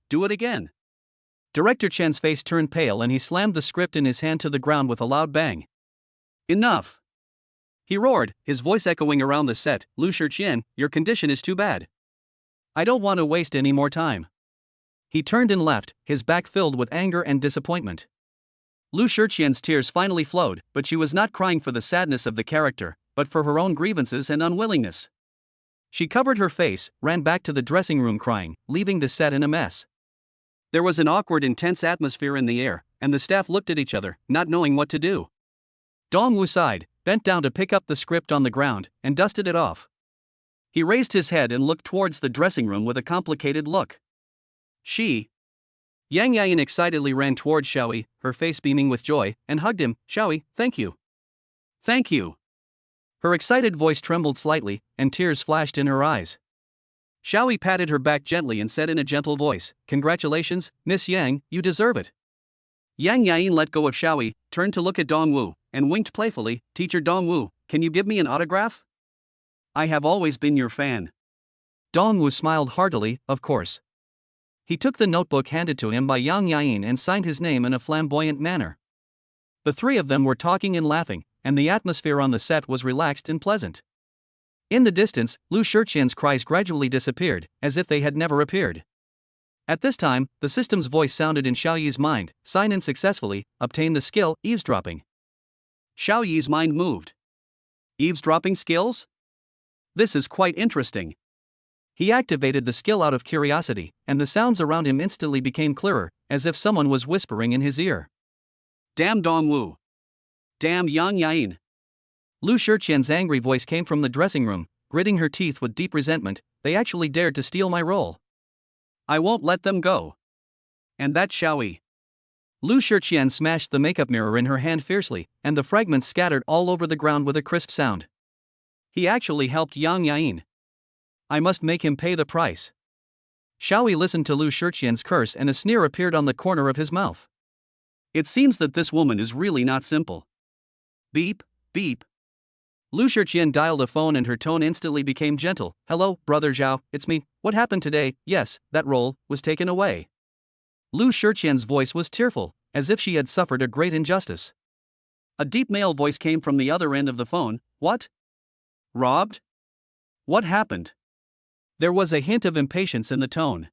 Director Chen's face turned pale and he slammed the script in his hand to the ground with a loud bang. Enough! He roared, his voice echoing around the set. Lu Shiqian, your condition is too bad. I don't want to waste any more time. He turned and left, his back filled with anger and disappointment. Lu Shiqian's tears finally flowed, but she was not crying for the sadness of the character, but for her own grievances and unwillingness. She covered her face, ran back to the dressing room crying, leaving the set in a mess. There was an awkward, intense atmosphere in the air, and the staff looked at each other, not knowing what to do. Dongwu sighed, bent down to pick up the script on the ground, and dusted it off. He raised his head and looked towards the dressing room with a complicated look. Yang Yain excitedly ran towards Xiaoyi, her face beaming with joy, and hugged him. "Xiaoyi, thank you. Thank you." Her excited voice trembled slightly, and tears flashed in her eyes. Xiaoyi patted her back gently and said in a gentle voice, "Congratulations, Miss Yang, you deserve it." Yang Yain let go of Xiaoyi, turned to look at Dongwu, and winked playfully, "Teacher Dongwu, can you give me an autograph? I have always been your fan." Dongwu smiled heartily, of course. He took the notebook handed to him by Yang Yain and signed his name in a flamboyant manner. The three of them were talking and laughing, and the atmosphere on the set was relaxed and pleasant. In the distance, Lu Shiqian's cries gradually disappeared, as if they had never appeared. At this time, the system's voice sounded in Xiaoyi's mind, "Sign in successfully, obtain the skill, eavesdropping." Xiaoyi's mind moved. Eavesdropping skills? This is quite interesting. He activated the skill out of curiosity, and the sounds around him instantly became clearer, as if someone was whispering in his ear. Damn Dongwu. Damn Yang Yain. Lu Shiqian's angry voice came from the dressing room, gritting her teeth with deep resentment. They actually dared to steal my role. I won't let them go. And that Xiaoyi. Lu Shiqian smashed the makeup mirror in her hand fiercely, and the fragments scattered all over the ground with a crisp sound. He actually helped Yang Yain. I must make him pay the price. Xiaoyi listened to Lu Shiqian's curse and a sneer appeared on the corner of his mouth. It seems that this woman is really not simple. Beep. Lu Shiqian dialed a phone and her tone instantly became gentle. "Hello, brother Zhao, it's me. What happened today? Yes, that role was taken away." Lu Shiqian's voice was tearful, as if she had suffered a great injustice. A deep male voice came from the other end of the phone. "What? Robbed? What happened?" There was a hint of impatience in the tone.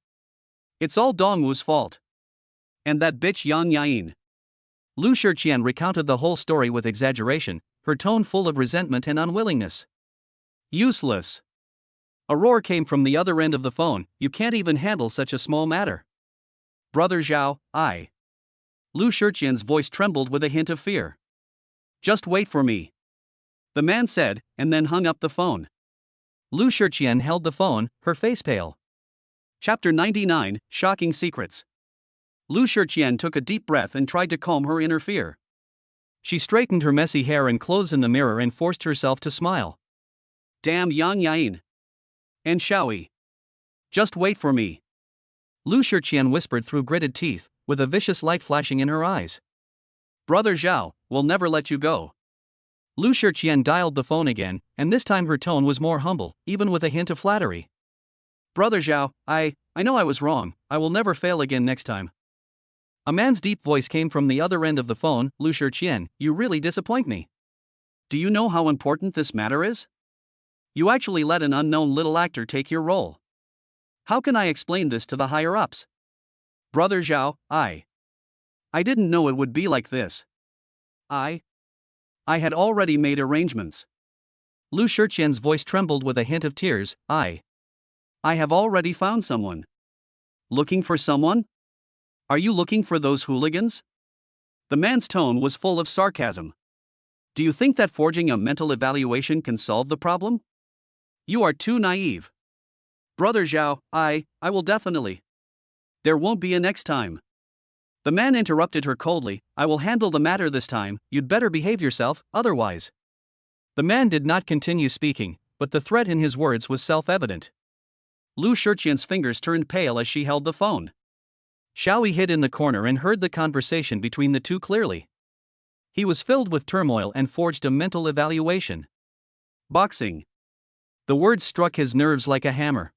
"It's all Dongwu's fault. And that bitch Yang Yain." Lu Shiqian recounted the whole story with exaggeration, her tone full of resentment and unwillingness. "Useless." A roar came from the other end of the phone. "You can't even handle such a small matter." "Brother Zhao, I." Lu Shiqian's voice trembled with a hint of fear. "Just wait for me," the man said, and then hung up the phone. Lu Shiqian held the phone, her face pale. Chapter 99, Shocking Secrets. Lu Shiqian took a deep breath and tried to calm her inner fear. She straightened her messy hair and clothes in the mirror and forced herself to smile. "Damn Yang Yain. And Xiaoyi. Just wait for me." Lu Shiqian whispered through gritted teeth, with a vicious light flashing in her eyes. Brother Zhao, we'll never let you go. Lu Shiqian dialed the phone again, and this time her tone was more humble, even with a hint of flattery. Brother Zhao, I know I was wrong, I will never fail again next time. A man's deep voice came from the other end of the phone. Lu Shiqian, you really disappoint me. Do you know how important this matter is? You actually let an unknown little actor take your role. How can I explain this to the higher-ups? Brother Zhao, I didn't know it would be like this. I had already made arrangements. Lu Shiqian's voice trembled with a hint of tears. I have already found someone. Looking for someone? Are you looking for those hooligans? The man's tone was full of sarcasm. Do you think that forging a mental evaluation can solve the problem? You are too naive. Brother Zhao, I will definitely. There won't be a next time. The man interrupted her coldly. I will handle the matter this time, you'd better behave yourself, otherwise. The man did not continue speaking, but the threat in his words was self-evident. Lu Shiqian's fingers turned pale as she held the phone. Xiaoyi hid in the corner and heard the conversation between the two clearly. He was filled with turmoil and forged a mental evaluation. Boxing. The words struck his nerves like a hammer.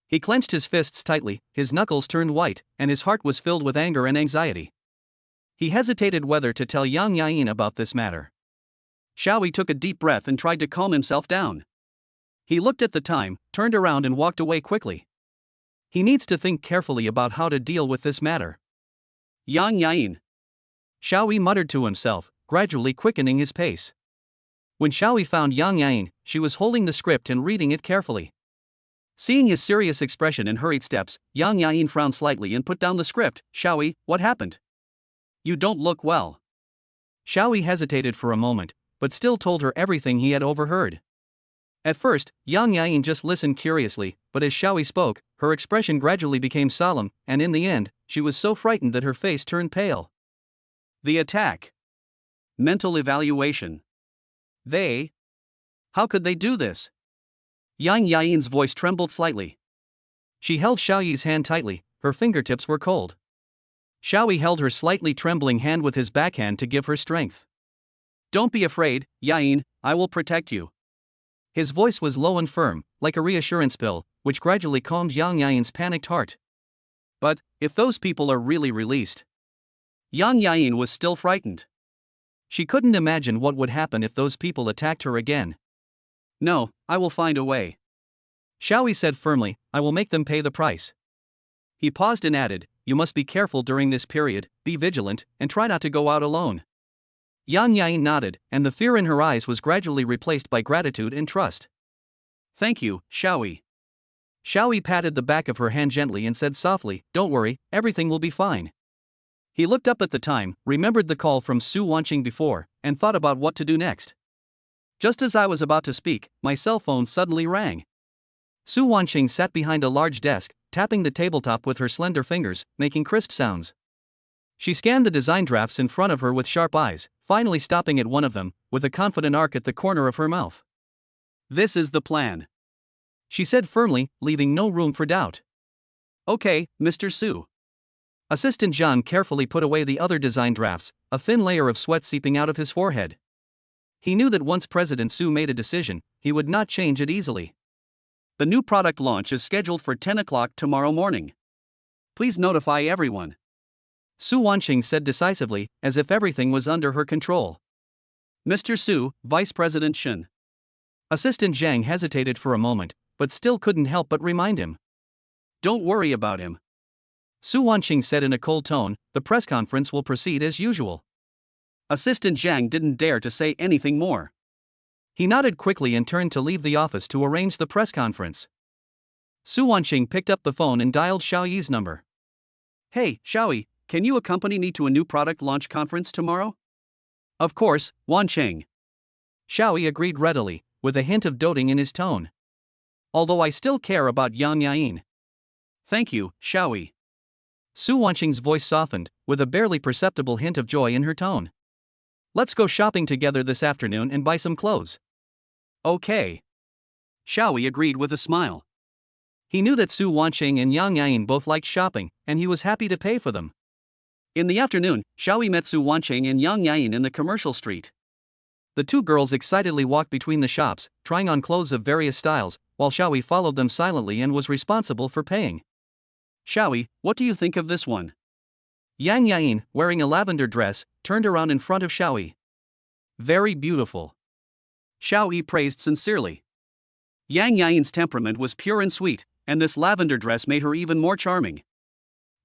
He clenched his fists tightly, his knuckles turned white, and his heart was filled with anger and anxiety. He hesitated whether to tell Yang Yain about this matter. Xiaoyi took a deep breath and tried to calm himself down. He looked at the time, turned around and walked away quickly. He needs to think carefully about how to deal with this matter. Yang Yain. Xiaoyi muttered to himself, gradually quickening his pace. When Xiaoyi found Yang Yain, she was holding the script and reading it carefully. Seeing his serious expression and hurried steps, Yang Yain frowned slightly and put down the script. Xiaoyi, what happened? You don't look well. Xiaoyi hesitated for a moment, but still told her everything he had overheard. At first, Yang Yain just listened curiously, but as Xiaoyi spoke, her expression gradually became solemn, and in the end, she was so frightened that her face turned pale. The attack. Mental evaluation. How could they do this? Yang Yain's voice trembled slightly. She held Xiaoyi's hand tightly, her fingertips were cold. Xiaoyi held her slightly trembling hand with his backhand to give her strength. Don't be afraid, Yain, I will protect you. His voice was low and firm, like a reassurance pill, which gradually calmed Yang Yain's panicked heart. But, if those people are really released? Yang Yain was still frightened. She couldn't imagine what would happen if those people attacked her again. No, I will find a way. Xiaoyi said firmly, I will make them pay the price. He paused and added, you must be careful during this period, be vigilant, and try not to go out alone. Yang Yain nodded, and the fear in her eyes was gradually replaced by gratitude and trust. Thank you, Xiaoyi. Xiaoyi patted the back of her hand gently and said softly, don't worry, everything will be fine. He looked up at the time, remembered the call from Su Wanqing before, and thought about what to do next. Just as I was about to speak, my cell phone suddenly rang. Su Wanqing sat behind a large desk, tapping the tabletop with her slender fingers, making crisp sounds. She scanned the design drafts in front of her with sharp eyes, finally stopping at one of them, with a confident arc at the corner of her mouth. This is the plan, she said firmly, leaving no room for doubt. Okay, Mr. Su. Assistant Zhang carefully put away the other design drafts, a thin layer of sweat seeping out of his forehead. He knew that once President Su made a decision, he would not change it easily. The new product launch is scheduled for 10 o'clock tomorrow morning. Please notify everyone. Su Wanqing said decisively, as if everything was under her control. Mr. Su, Vice President Shen. Assistant Zhang hesitated for a moment, but still couldn't help but remind him. Don't worry about him. Su Wanqing said in a cold tone, the press conference will proceed as usual. Assistant Zhang didn't dare to say anything more. He nodded quickly and turned to leave the office to arrange the press conference. Su Wanqing picked up the phone and dialed Xiaoyi's number. Hey, Xiaoyi, can you accompany me to a new product launch conference tomorrow? Of course, Wanqing. Xiaoyi agreed readily, with a hint of doting in his tone. Although I still care about Yang Yain. Thank you, Xiaoyi. Su Wanqing's voice softened, with a barely perceptible hint of joy in her tone. Let's go shopping together this afternoon and buy some clothes. Okay. Xiaoyi agreed with a smile. He knew that Su Wanqing and Yang Yain both liked shopping, and he was happy to pay for them. In the afternoon, Xiaoyi met Su Wanqing and Yang Yain in the commercial street. The two girls excitedly walked between the shops, trying on clothes of various styles, while Xiaoyi followed them silently and was responsible for paying. Xiaoyi, what do you think of this one? Yang Yain, wearing a lavender dress, turned around in front of Xiaoyi. Very beautiful. Xiaoyi praised sincerely. Yang Yain's temperament was pure and sweet, and this lavender dress made her even more charming.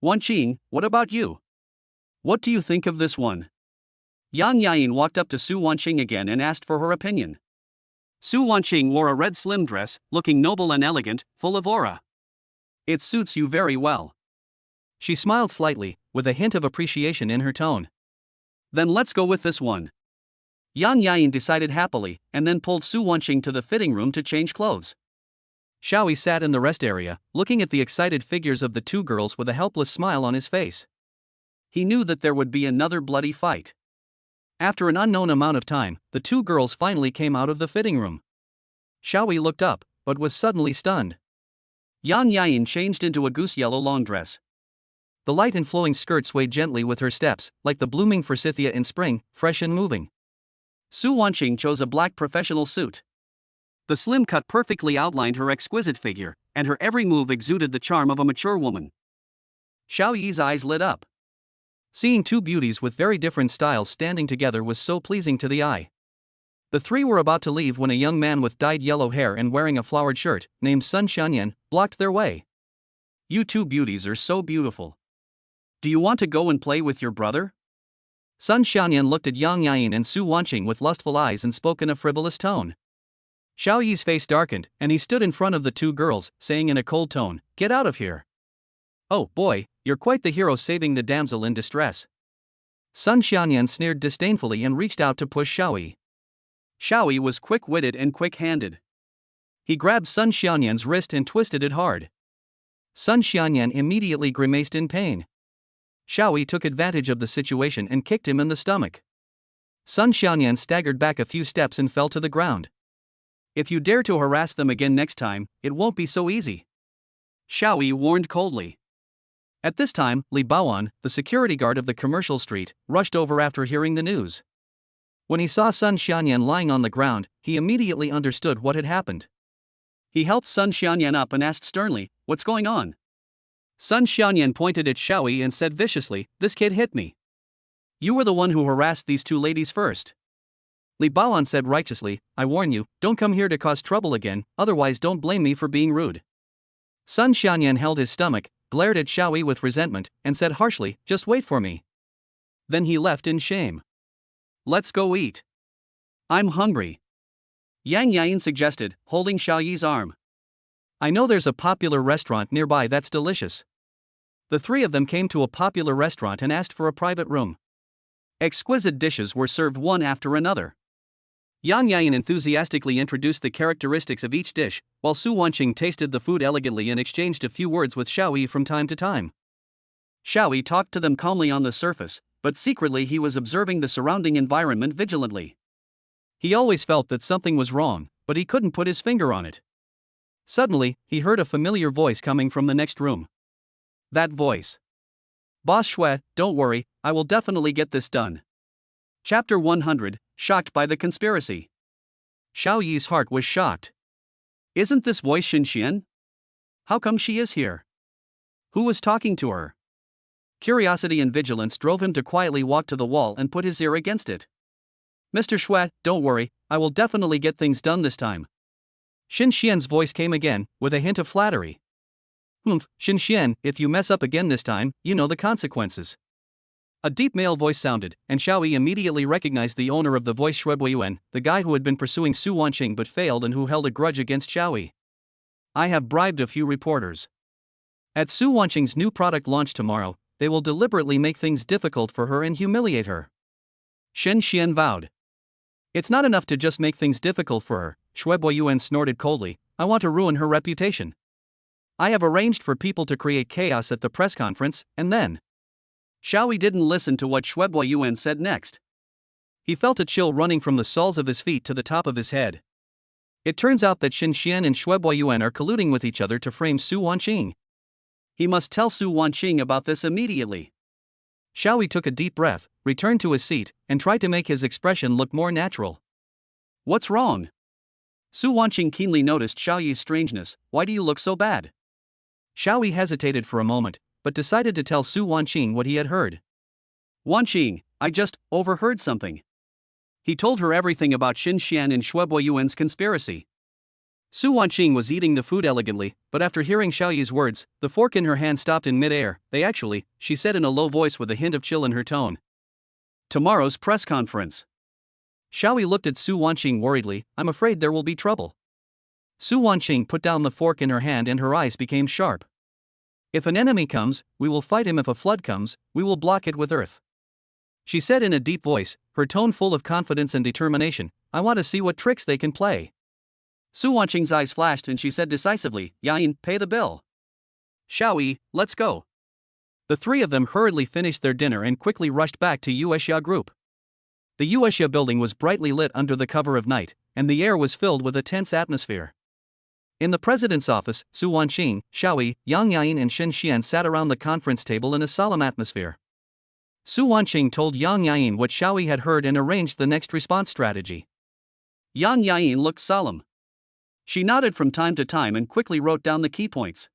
Wanqing, what about you? What do you think of this one? Yang Yain walked up to Su Wanqing again and asked for her opinion. Su Wanqing wore a red slim dress, looking noble and elegant, full of aura. It suits you very well. She smiled slightly, with a hint of appreciation in her tone. Then let's go with this one. Yang Yain decided happily, and then pulled Su Wanqing to the fitting room to change clothes. Xiaoyi sat in the rest area, looking at the excited figures of the two girls with a helpless smile on his face. He knew that there would be another bloody fight. After an unknown amount of time, the two girls finally came out of the fitting room. Xiaoyi looked up, but was suddenly stunned. Yang Yain changed into a goose yellow long dress. The light and flowing skirt swayed gently with her steps, like the blooming forsythia in spring, fresh and moving. Su Wanqing chose a black professional suit. The slim cut perfectly outlined her exquisite figure, and her every move exuded the charm of a mature woman. Xiaoyi's eyes lit up. Seeing two beauties with very different styles standing together was so pleasing to the eye. The three were about to leave when a young man with dyed yellow hair and wearing a flowered shirt, named Sun Xianyan, blocked their way. You two beauties are so beautiful. Do you want to go and play with your brother? Sun Xianyan looked at Yang Yain and Su Wanqing with lustful eyes and spoke in a frivolous tone. Xiaoyi's face darkened, and he stood in front of the two girls, saying in a cold tone, "Get out of here." "Oh boy, you're quite the hero saving the damsel in distress." Sun Xianyan sneered disdainfully and reached out to push Xiaoyi. Xiaoyi was quick-witted and quick-handed. He grabbed Sun Xianyan's wrist and twisted it hard. Sun Xianyan immediately grimaced in pain. Xiaoyi took advantage of the situation and kicked him in the stomach. Sun Xianyan staggered back a few steps and fell to the ground. "If you dare to harass them again next time, it won't be so easy," Xiaoyi warned coldly. At this time, Li Baoan, the security guard of the commercial street, rushed over after hearing the news. When he saw Sun Xianyan lying on the ground, he immediately understood what had happened. He helped Sun Xianyan up and asked sternly, "What's going on?" Sun Xianyan pointed at Xiaoyi and said viciously, "This kid hit me. You were the one who harassed these two ladies first." Li Baoan said righteously, "I warn you, don't come here to cause trouble again, otherwise don't blame me for being rude." Sun Xianyan held his stomach, glared at Xiaoyi with resentment, and said harshly, "Just wait for me." Then he left in shame. "Let's go eat. I'm hungry," Yang Yain suggested, holding Xiaoyi's arm. "I know there's a popular restaurant nearby that's delicious." The three of them came to a popular restaurant and asked for a private room. Exquisite dishes were served one after another. Yang Yain enthusiastically introduced the characteristics of each dish, while Su Wanqing tasted the food elegantly and exchanged a few words with Xiaoyi from time to time. Xiaoyi talked to them calmly on the surface, but secretly he was observing the surrounding environment vigilantly. He always felt that something was wrong, but he couldn't put his finger on it. Suddenly, he heard a familiar voice coming from the next room. That voice. "Boss Xue, don't worry, I will definitely get this done." Chapter 100, Shocked by the Conspiracy. Xiaoyi's heart was shocked. Isn't this voice Xinxian? How come she is here? Who was talking to her? Curiosity and vigilance drove him to quietly walk to the wall and put his ear against it. "Mr. Xue, don't worry, I will definitely get things done this time." Xinxian's voice came again, with a hint of flattery. "Humph, Xinxian, if you mess up again this time, you know the consequences." A deep male voice sounded, and Xiaoyi immediately recognized the owner of the voice, Yuan, the guy who had been pursuing Su Wanqing but failed and who held a grudge against Xiaoyi. "I have bribed a few reporters. At Su Wanqing's new product launch tomorrow, they will deliberately make things difficult for her and humiliate her." Xinxian vowed. "It's not enough to just make things difficult for her," Yuan snorted coldly, "I want to ruin her reputation. I have arranged for people to create chaos at the press conference, and then..." Xiaoyi didn't listen to what Yuan said next. He felt a chill running from the soles of his feet to the top of his head. It turns out that Xinxian and Yuan are colluding with each other to frame Su Wanqing. He must tell Su Wanqing about this immediately. Xiaoyi took a deep breath, returned to his seat, and tried to make his expression look more natural. What's wrong? Su Wanqing keenly noticed Xiaoyi's strangeness. Why do you look so bad? Xiaoyi hesitated for a moment, but decided to tell Su Wanqing what he had heard. Wanqing, I just overheard something. He told her everything about Xin Xian and Shuebo Yuan's conspiracy. Su Wanqing was eating the food elegantly, but after hearing Xiaoyi's words, the fork in her hand stopped in mid-air. She said in a low voice with a hint of chill in her tone. Tomorrow's press conference. Xiaoyi looked at Su Wanqing worriedly. I'm afraid there will be trouble. Su Wanqing put down the fork in her hand and her eyes became sharp. If an enemy comes, we will fight him. If a flood comes, we will block it with earth. She said in a deep voice, her tone full of confidence and determination. I want to see what tricks they can play. Su Wanqing's eyes flashed and she said decisively, Yain, pay the bill. Xiaoyi, let's go. The three of them hurriedly finished their dinner and quickly rushed back to Yuexia Group. The Yuexia building was brightly lit under the cover of night, and the air was filled with a tense atmosphere. In the president's office, Su Wanqing, Xiaoyi, Yang Yain and Xin Xian sat around the conference table in a solemn atmosphere. Su Wanqing told Yang Yain what Xiaoyi had heard and arranged the next response strategy. Yang Yain looked solemn. She nodded from time to time and quickly wrote down the key points.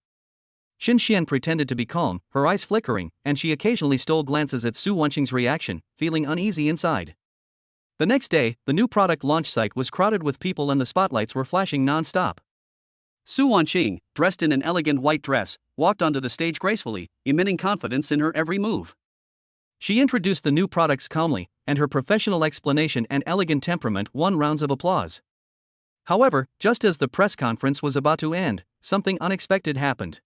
Xin Xian pretended to be calm, her eyes flickering, and she occasionally stole glances at Su Wanqing's reaction, feeling uneasy inside. The next day, the new product launch site was crowded with people and the spotlights were flashing non-stop. Su Wanqing, dressed in an elegant white dress, walked onto the stage gracefully, emitting confidence in her every move. She introduced the new products calmly, and her professional explanation and elegant temperament won rounds of applause. However, just as the press conference was about to end, something unexpected happened.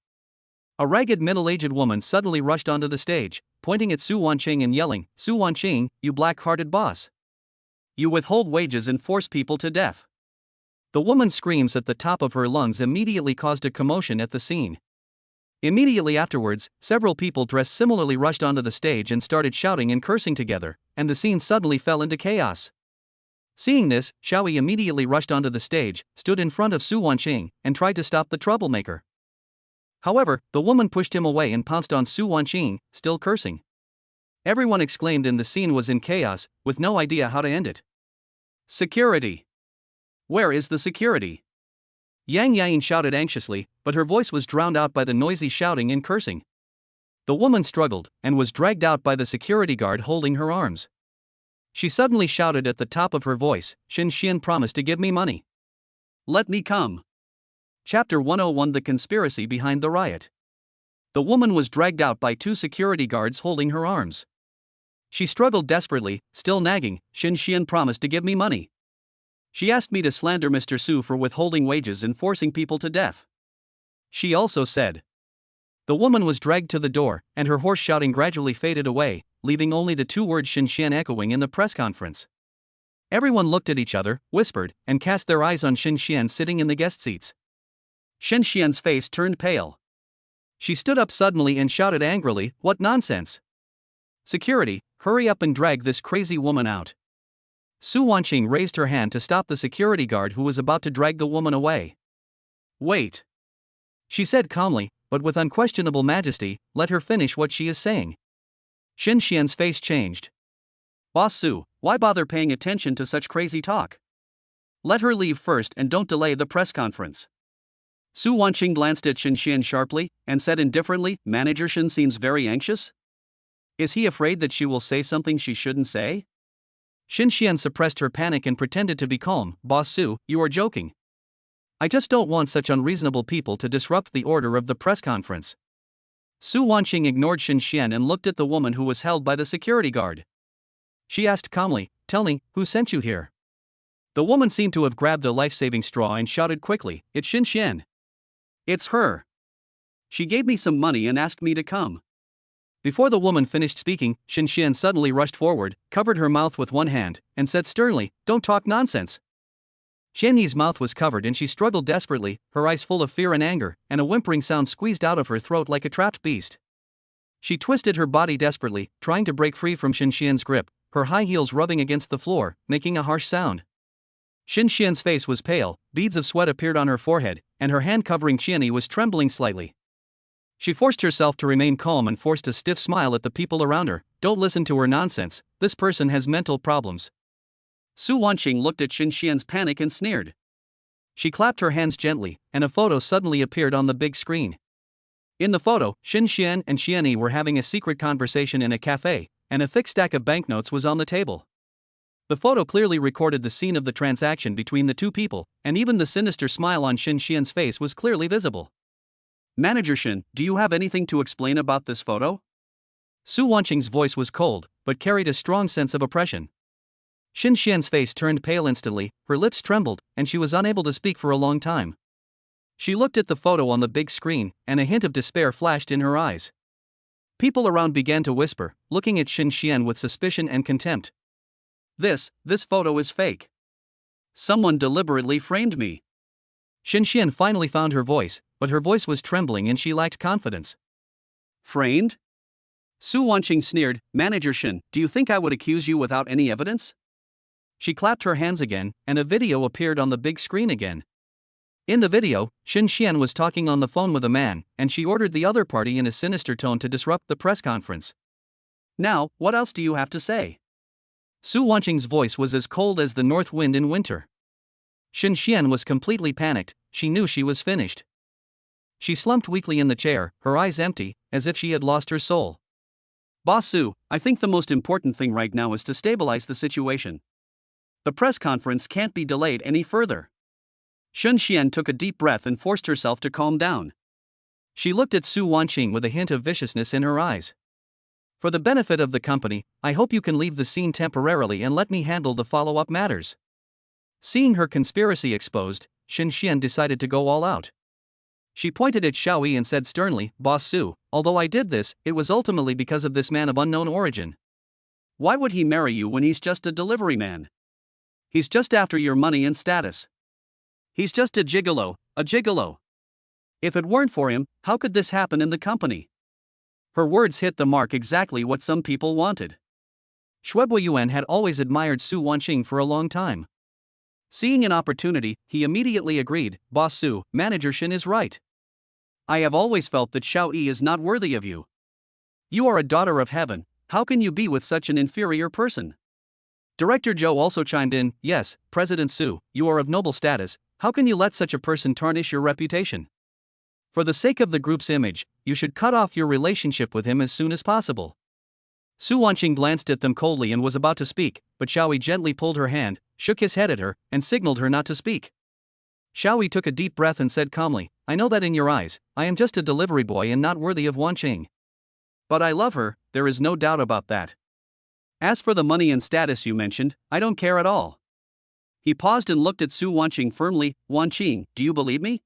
A ragged middle-aged woman suddenly rushed onto the stage, pointing at Su Wanqing and yelling, Su Wanqing, you black-hearted boss. You withhold wages and force people to death. The woman's screams at the top of her lungs immediately caused a commotion at the scene. Immediately afterwards, several people dressed similarly rushed onto the stage and started shouting and cursing together, and the scene suddenly fell into chaos. Seeing this, Xiaoyi immediately rushed onto the stage, stood in front of Su Wanqing, and tried to stop the troublemaker. However, the woman pushed him away and pounced on Su Wanqing, still cursing. Everyone exclaimed and the scene was in chaos, with no idea how to end it. Security. Where is the security? Yang Yain shouted anxiously, but her voice was drowned out by the noisy shouting and cursing. The woman struggled, and was dragged out by the security guard holding her arms. She suddenly shouted at the top of her voice, Xin Xian promised to give me money. Let me come. Chapter 101 The Conspiracy Behind the Riot. The woman was dragged out by two security guards holding her arms. She struggled desperately, still nagging, Xin Xian promised to give me money. She asked me to slander Mr. Su for withholding wages and forcing people to death. She also said. The woman was dragged to the door, and her hoarse shouting gradually faded away, leaving only the two words Xin Xian echoing in the press conference. Everyone looked at each other, whispered, and cast their eyes on Xin Xian sitting in the guest seats. Xin Xian's face turned pale. She stood up suddenly and shouted angrily, What nonsense! Security, hurry up and drag this crazy woman out. Su Wanqing raised her hand to stop the security guard who was about to drag the woman away. Wait. She said calmly, but with unquestionable majesty, let her finish what she is saying. Xin Xian's face changed. Boss Su, why bother paying attention to such crazy talk? Let her leave first and don't delay the press conference. Su Wanqing glanced at Xin Xian sharply, and said indifferently, Manager Xin seems very anxious? Is he afraid that she will say something she shouldn't say? Xin Xian suppressed her panic and pretended to be calm. Boss Su, you are joking. I just don't want such unreasonable people to disrupt the order of the press conference. Su Wanqing ignored Xin Xian and looked at the woman who was held by the security guard. She asked calmly, Tell me, who sent you here? The woman seemed to have grabbed a life-saving straw and shouted quickly, It's Xin Xian. It's her. She gave me some money and asked me to come. Before the woman finished speaking, Xin Xian suddenly rushed forward, covered her mouth with one hand, and said sternly, Don't talk nonsense. Xian Yi's mouth was covered and she struggled desperately, her eyes full of fear and anger, and a whimpering sound squeezed out of her throat like a trapped beast. She twisted her body desperately, trying to break free from Xin Xian's grip, her high heels rubbing against the floor, making a harsh sound. Xin Xian's face was pale, beads of sweat appeared on her forehead, and her hand covering Xian Yi was trembling slightly. She forced herself to remain calm and forced a stiff smile at the people around her. Don't listen to her nonsense, this person has mental problems. Su Wanqing looked at Xin Xian's panic and sneered. She clapped her hands gently, and a photo suddenly appeared on the big screen. In the photo, Xin Xian and Xianyi were having a secret conversation in a cafe, and a thick stack of banknotes was on the table. The photo clearly recorded the scene of the transaction between the two people, and even the sinister smile on Xin Xian's face was clearly visible. Manager Xin, do you have anything to explain about this photo? Su Wanqing's voice was cold, but carried a strong sense of oppression. Xin Xian's face turned pale instantly, her lips trembled, and she was unable to speak for a long time. She looked at the photo on the big screen, and a hint of despair flashed in her eyes. People around began to whisper, looking at Xin Xian with suspicion and contempt. This photo is fake. Someone deliberately framed me. Xin Xian finally found her voice, but her voice was trembling and she lacked confidence. Framed? Su Wanqing sneered. Manager Xin, do you think I would accuse you without any evidence? She clapped her hands again, and a video appeared on the big screen again. In the video, Xin Xian was talking on the phone with a man, and she ordered the other party in a sinister tone to disrupt the press conference. Now, what else do you have to say? Su Wanqing's voice was as cold as the north wind in winter. Xin Xian was completely panicked, she knew she was finished. She slumped weakly in the chair, her eyes empty, as if she had lost her soul. Boss Su, I think the most important thing right now is to stabilize the situation. The press conference can't be delayed any further. Xin Xian took a deep breath and forced herself to calm down. She looked at Su Wanqing with a hint of viciousness in her eyes. For the benefit of the company, I hope you can leave the scene temporarily and let me handle the follow-up matters. Seeing her conspiracy exposed, Xin Xian decided to go all out. She pointed at Xiaoyi and said sternly, Boss Su, although I did this, it was ultimately because of this man of unknown origin. Why would he marry you when he's just a delivery man? He's just after your money and status. He's just a gigolo, a gigolo. If it weren't for him, how could this happen in the company? Her words hit the mark exactly what some people wanted. Shuebu Yuan had always admired Su Wanqing for a long time. Seeing an opportunity, he immediately agreed, Boss Su, Manager Xin is right. I have always felt that Xiao Yi is not worthy of you. You are a daughter of heaven, how can you be with such an inferior person? Director Zhou also chimed in, yes, President Su, you are of noble status, how can you let such a person tarnish your reputation? For the sake of the group's image, you should cut off your relationship with him as soon as possible. Su Wanqing glanced at them coldly and was about to speak, but Xiaoyi gently pulled her hand, shook his head at her, and signaled her not to speak. Xiaoyi took a deep breath and said calmly, I know that in your eyes, I am just a delivery boy and not worthy of Wanqing. But I love her, there is no doubt about that. As for the money and status you mentioned, I don't care at all. He paused and looked at Su Wanqing firmly. Wanqing, do you believe me?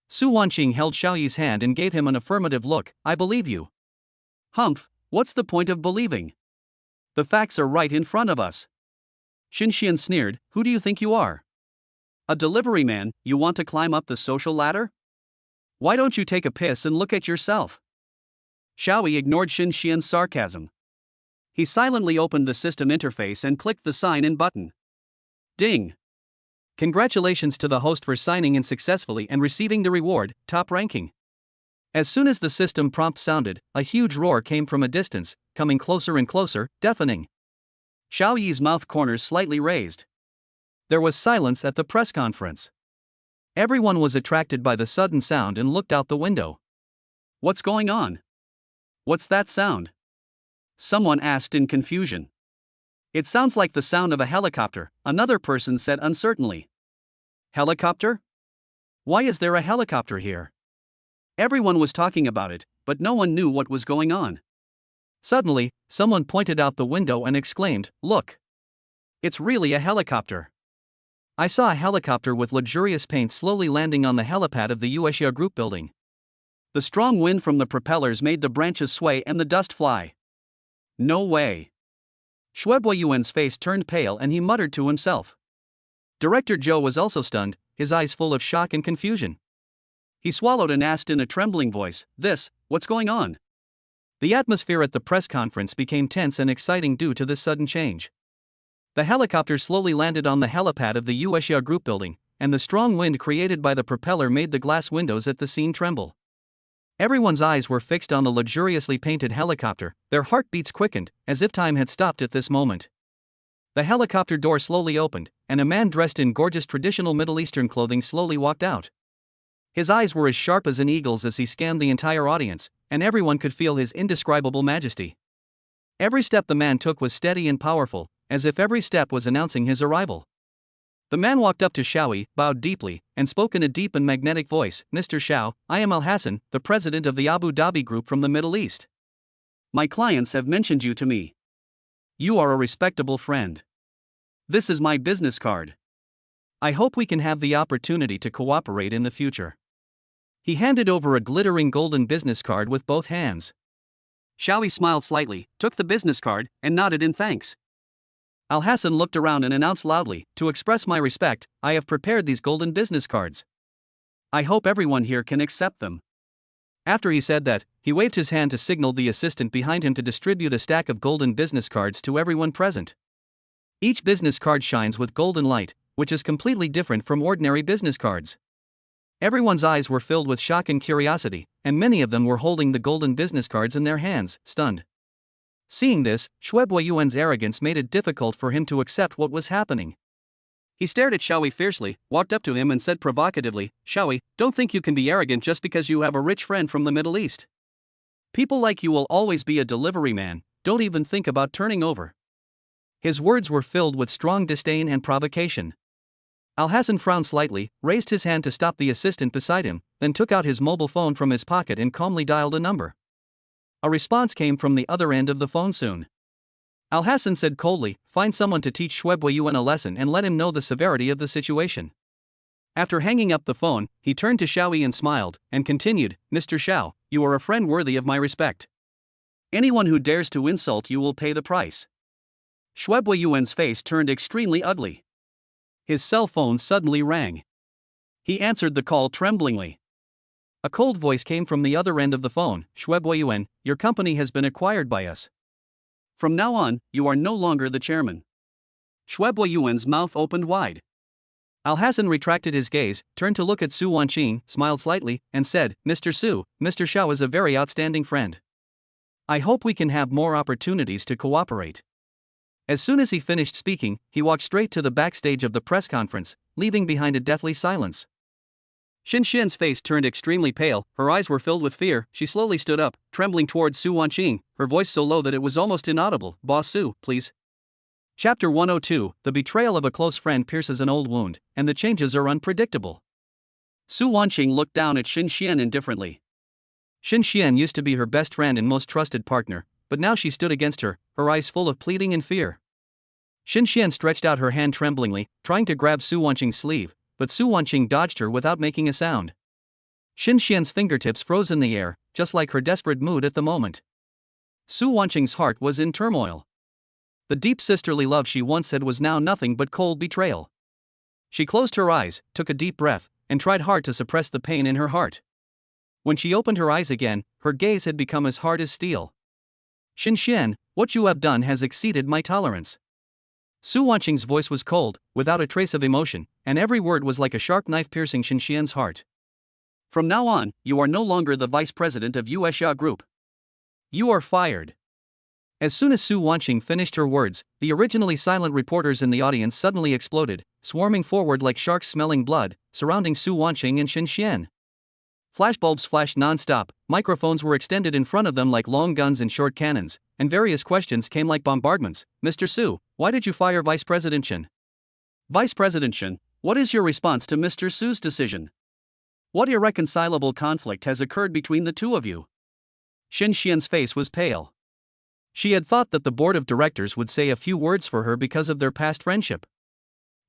Su Wanqing held Xiaoyi's hand and gave him an affirmative look. I believe you. Humph, what's the point of believing? The facts are right in front of us. Xin Xian sneered, who do you think you are? A delivery man, you want to climb up the social ladder? Why don't you take a piss and look at yourself? Xiaoyi ignored Xin Xian's sarcasm. He silently opened the system interface and clicked the sign-in button. Ding! Congratulations to the host for signing in successfully and receiving the reward, top ranking. As soon as the system prompt sounded, a huge roar came from a distance, coming closer and closer, deafening. Xiao Yi's mouth corners slightly raised. There was silence at the press conference. Everyone was attracted by the sudden sound and looked out the window. What's going on? What's that sound? Someone asked in confusion. It sounds like the sound of a helicopter, another person said uncertainly. Helicopter? Why is there a helicopter here? Everyone was talking about it, but no one knew what was going on. Suddenly, someone pointed out the window and exclaimed, look! It's really a helicopter. I saw a helicopter with luxurious paint slowly landing on the helipad of the Yueshia Group building. The strong wind from the propellers made the branches sway and the dust fly. No way. Shuebu Yuan's face turned pale and he muttered to himself. Director Zhou was also stunned, his eyes full of shock and confusion. He swallowed and asked in a trembling voice, what's going on? The atmosphere at the press conference became tense and exciting due to this sudden change. The helicopter slowly landed on the helipad of the Yueshia Group building, and the strong wind created by the propeller made the glass windows at the scene tremble. Everyone's eyes were fixed on the luxuriously painted helicopter, their heartbeats quickened, as if time had stopped at this moment. The helicopter door slowly opened, and a man dressed in gorgeous traditional Middle Eastern clothing slowly walked out. His eyes were as sharp as an eagle's as he scanned the entire audience, and everyone could feel his indescribable majesty. Every step the man took was steady and powerful, as if every step was announcing his arrival. The man walked up to Xiaoyi, bowed deeply, and spoke in a deep and magnetic voice, "Mr. Xiao, I am Al Hassan, the president of the Abu Dhabi group from the Middle East. My clients have mentioned you to me. You are a respectable friend. This is my business card. I hope we can have the opportunity to cooperate in the future." He handed over a glittering golden business card with both hands. Xiaoyi smiled slightly, took the business card, and nodded in thanks. Al Hassan looked around and announced loudly, "To express my respect, I have prepared these golden business cards. I hope everyone here can accept them." After he said that, he waved his hand to signal the assistant behind him to distribute a stack of golden business cards to everyone present. Each business card shines with golden light, which is completely different from ordinary business cards. Everyone's eyes were filled with shock and curiosity, and many of them were holding the golden business cards in their hands, stunned. Seeing this, Shuebai Yuan's arrogance made it difficult for him to accept what was happening. He stared at Xiaoyi fiercely, walked up to him and said provocatively, "Xiaoyi, don't think you can be arrogant just because you have a rich friend from the Middle East. People like you will always be a delivery man, don't even think about turning over." His words were filled with strong disdain and provocation. Al Hassan frowned slightly, raised his hand to stop the assistant beside him, then took out his mobile phone from his pocket and calmly dialed a number. A response came from the other end of the phone soon. Al Hassan said coldly, "Find someone to teach Shuebai Yuan a lesson and let him know the severity of the situation." After hanging up the phone, he turned to Xiaoyi and smiled, and continued, "Mr. Xiao, you are a friend worthy of my respect. Anyone who dares to insult you will pay the price." Shuebai Yuan's face turned extremely ugly. His cell phone suddenly rang. He answered the call tremblingly. A cold voice came from the other end of the phone, "Shuebai Yuan, your company has been acquired by us. From now on, you are no longer the chairman." Shuebai Yuan's mouth opened wide. Al Hassan retracted his gaze, turned to look at Su Wanqing, smiled slightly, and said, "Mr. Su, Mr. Xiao is a very outstanding friend. I hope we can have more opportunities to cooperate." As soon as he finished speaking, he walked straight to the backstage of the press conference, leaving behind a deathly silence. Xin Xian's face turned extremely pale, her eyes were filled with fear. She slowly stood up, trembling towards Su Wanqing, her voice so low that it was almost inaudible, "Boss Su, please." Chapter 102, The betrayal of a close friend pierces an old wound, and the changes are unpredictable. Su Wanqing looked down at Xin Xian indifferently. Xin Xian used to be her best friend and most trusted partner, but now she stood against her, her eyes full of pleading and fear. Xin Xian stretched out her hand tremblingly, trying to grab Su Wanqing's sleeve, but Su Wanqing dodged her without making a sound. Xin Xian's fingertips froze in the air, just like her desperate mood at the moment. Su Wanqing's heart was in turmoil. The deep sisterly love she once had was now nothing but cold betrayal. She closed her eyes, took a deep breath, and tried hard to suppress the pain in her heart. When she opened her eyes again, her gaze had become as hard as steel. "Xin Xian, what you have done has exceeded my tolerance." Su Wanqing's voice was cold, without a trace of emotion, and every word was like a sharp knife piercing Xin Xian's heart. "From now on, you are no longer the vice president of Yuexia Group. You are fired." As soon as Su Wanqing finished her words, the originally silent reporters in the audience suddenly exploded, swarming forward like sharks smelling blood, surrounding Su Wanqing and Xin Xian. Flashbulbs flashed non-stop, microphones were extended in front of them like long guns and short cannons, and various questions came like bombardments. "Mr. Su, why did you fire Vice President Chen? Vice President Chen, what is your response to Mr. Su's decision? What irreconcilable conflict has occurred between the two of you?" Xin Xian's face was pale. She had thought that the board of directors would say a few words for her because of their past friendship.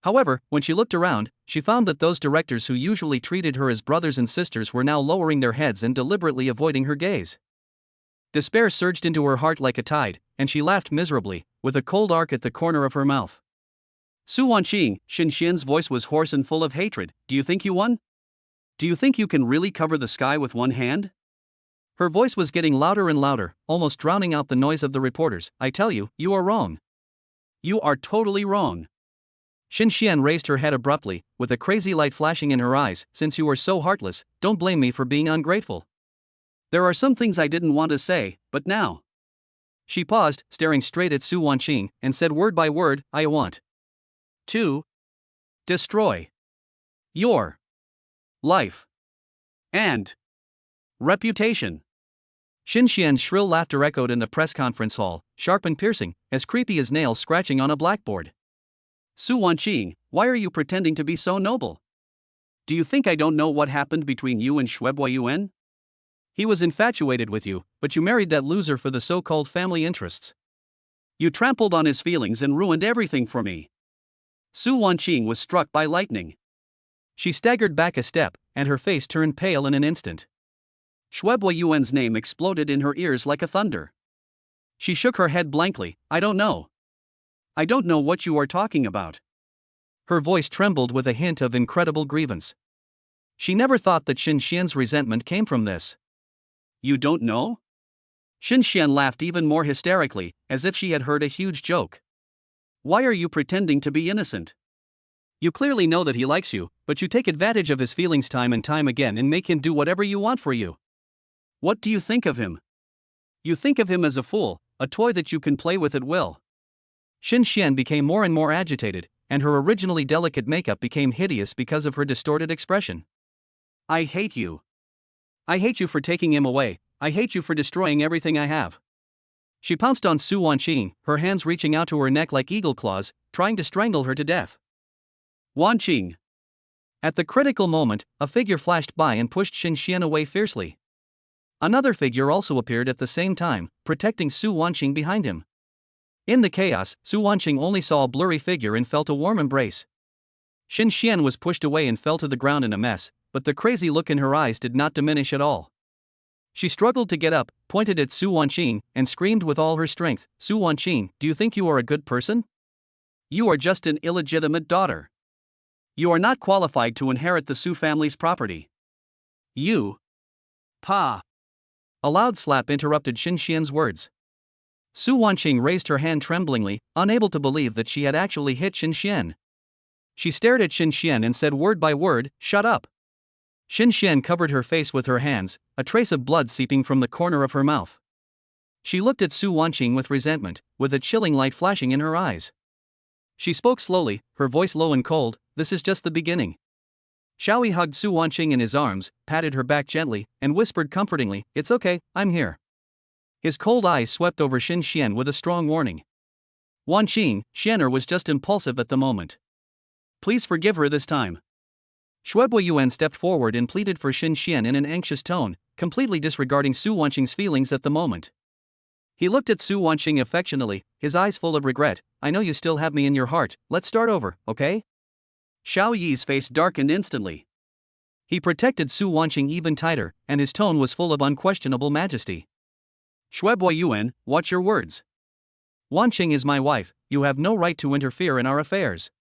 However, when she looked around, she found that those directors who usually treated her as brothers and sisters were now lowering their heads and deliberately avoiding her gaze. Despair surged into her heart like a tide, and she laughed miserably, with a cold arc at the corner of her mouth. "Su Wanqing," Xin Xian's voice was hoarse and full of hatred, "do you think you won? Do you think you can really cover the sky with one hand?" Her voice was getting louder and louder, almost drowning out the noise of the reporters. "I tell you, you are wrong. You are totally wrong." Xin Xian raised her head abruptly, with a crazy light flashing in her eyes. "Since you are so heartless, don't blame me for being ungrateful. There are some things I didn't want to say, but now. She paused, staring straight at Su Wanqing, and said word by word, I want to destroy your life and reputation. Xin Xian's shrill laughter echoed in the press conference hall, sharp and piercing, as creepy as nails scratching on a blackboard. Su Wanqing, why are you pretending to be so noble? Do you think I don't know what happened between you and Shuebuo Yuan? He was infatuated with you, but you married that loser for the so-called family interests. You trampled on his feelings and ruined everything for me. Su Wanqing was struck by lightning. She staggered back a step, and her face turned pale in an instant. Shuebuo Yuan's name exploded in her ears like a thunder. She shook her head blankly, I don't know. I don't know what you are talking about. Her voice trembled with a hint of incredible grievance. She never thought that Xin Xian's resentment came from this. You don't know? Xin Xian laughed even more hysterically, as if she had heard a huge joke. Why are you pretending to be innocent? You clearly know that he likes you, but you take advantage of his feelings time and time again and make him do whatever you want for you. What do you think of him? You think of him as a fool, a toy that you can play with at will. Xin Xian became more and more agitated, and her originally delicate makeup became hideous because of her distorted expression. I hate you. I hate you for taking him away, I hate you for destroying everything I have. She pounced on Su Wanqing, her hands reaching out to her neck like eagle claws, trying to strangle her to death. Wanqing. At the critical moment, a figure flashed by and pushed Xin Xian away fiercely. Another figure also appeared at the same time, protecting Su Wanqing behind him. In the chaos, Su Wanqing only saw a blurry figure and felt a warm embrace. Xin Xian was pushed away and fell to the ground in a mess, but the crazy look in her eyes did not diminish at all. She struggled to get up, pointed at Su Wanqing, and screamed with all her strength, Su Wanqing, do you think you are a good person? You are just an illegitimate daughter. You are not qualified to inherit the Su family's property. You. Pa. A loud slap interrupted Xin Xian's words. Su Wanqing raised her hand tremblingly, unable to believe that she had actually hit Xin Xian. She stared at Xin Xian and said word by word, shut up. Xin Xian covered her face with her hands, a trace of blood seeping from the corner of her mouth. She looked at Su Wanqing with resentment, with a chilling light flashing in her eyes. She spoke slowly, her voice low and cold, this is just the beginning. Xiaoyi hugged Su Wanqing in his arms, patted her back gently, and whispered comfortingly, it's okay, I'm here. His cold eyes swept over Xin Xian with a strong warning. Wanqing, Xianer was just impulsive at the moment. Please forgive her this time. Shuebuo Yuan stepped forward and pleaded for Xin Xian in an anxious tone, completely disregarding Su Wanqing's feelings at the moment. He looked at Su Wanqing affectionately, his eyes full of regret, I know you still have me in your heart, let's start over, okay? Xiao Yi's face darkened instantly. He protected Su Wanqing even tighter, and his tone was full of unquestionable majesty. Shuebuo Yuan, watch your words. Wanqing is my wife, you have no right to interfere in our affairs.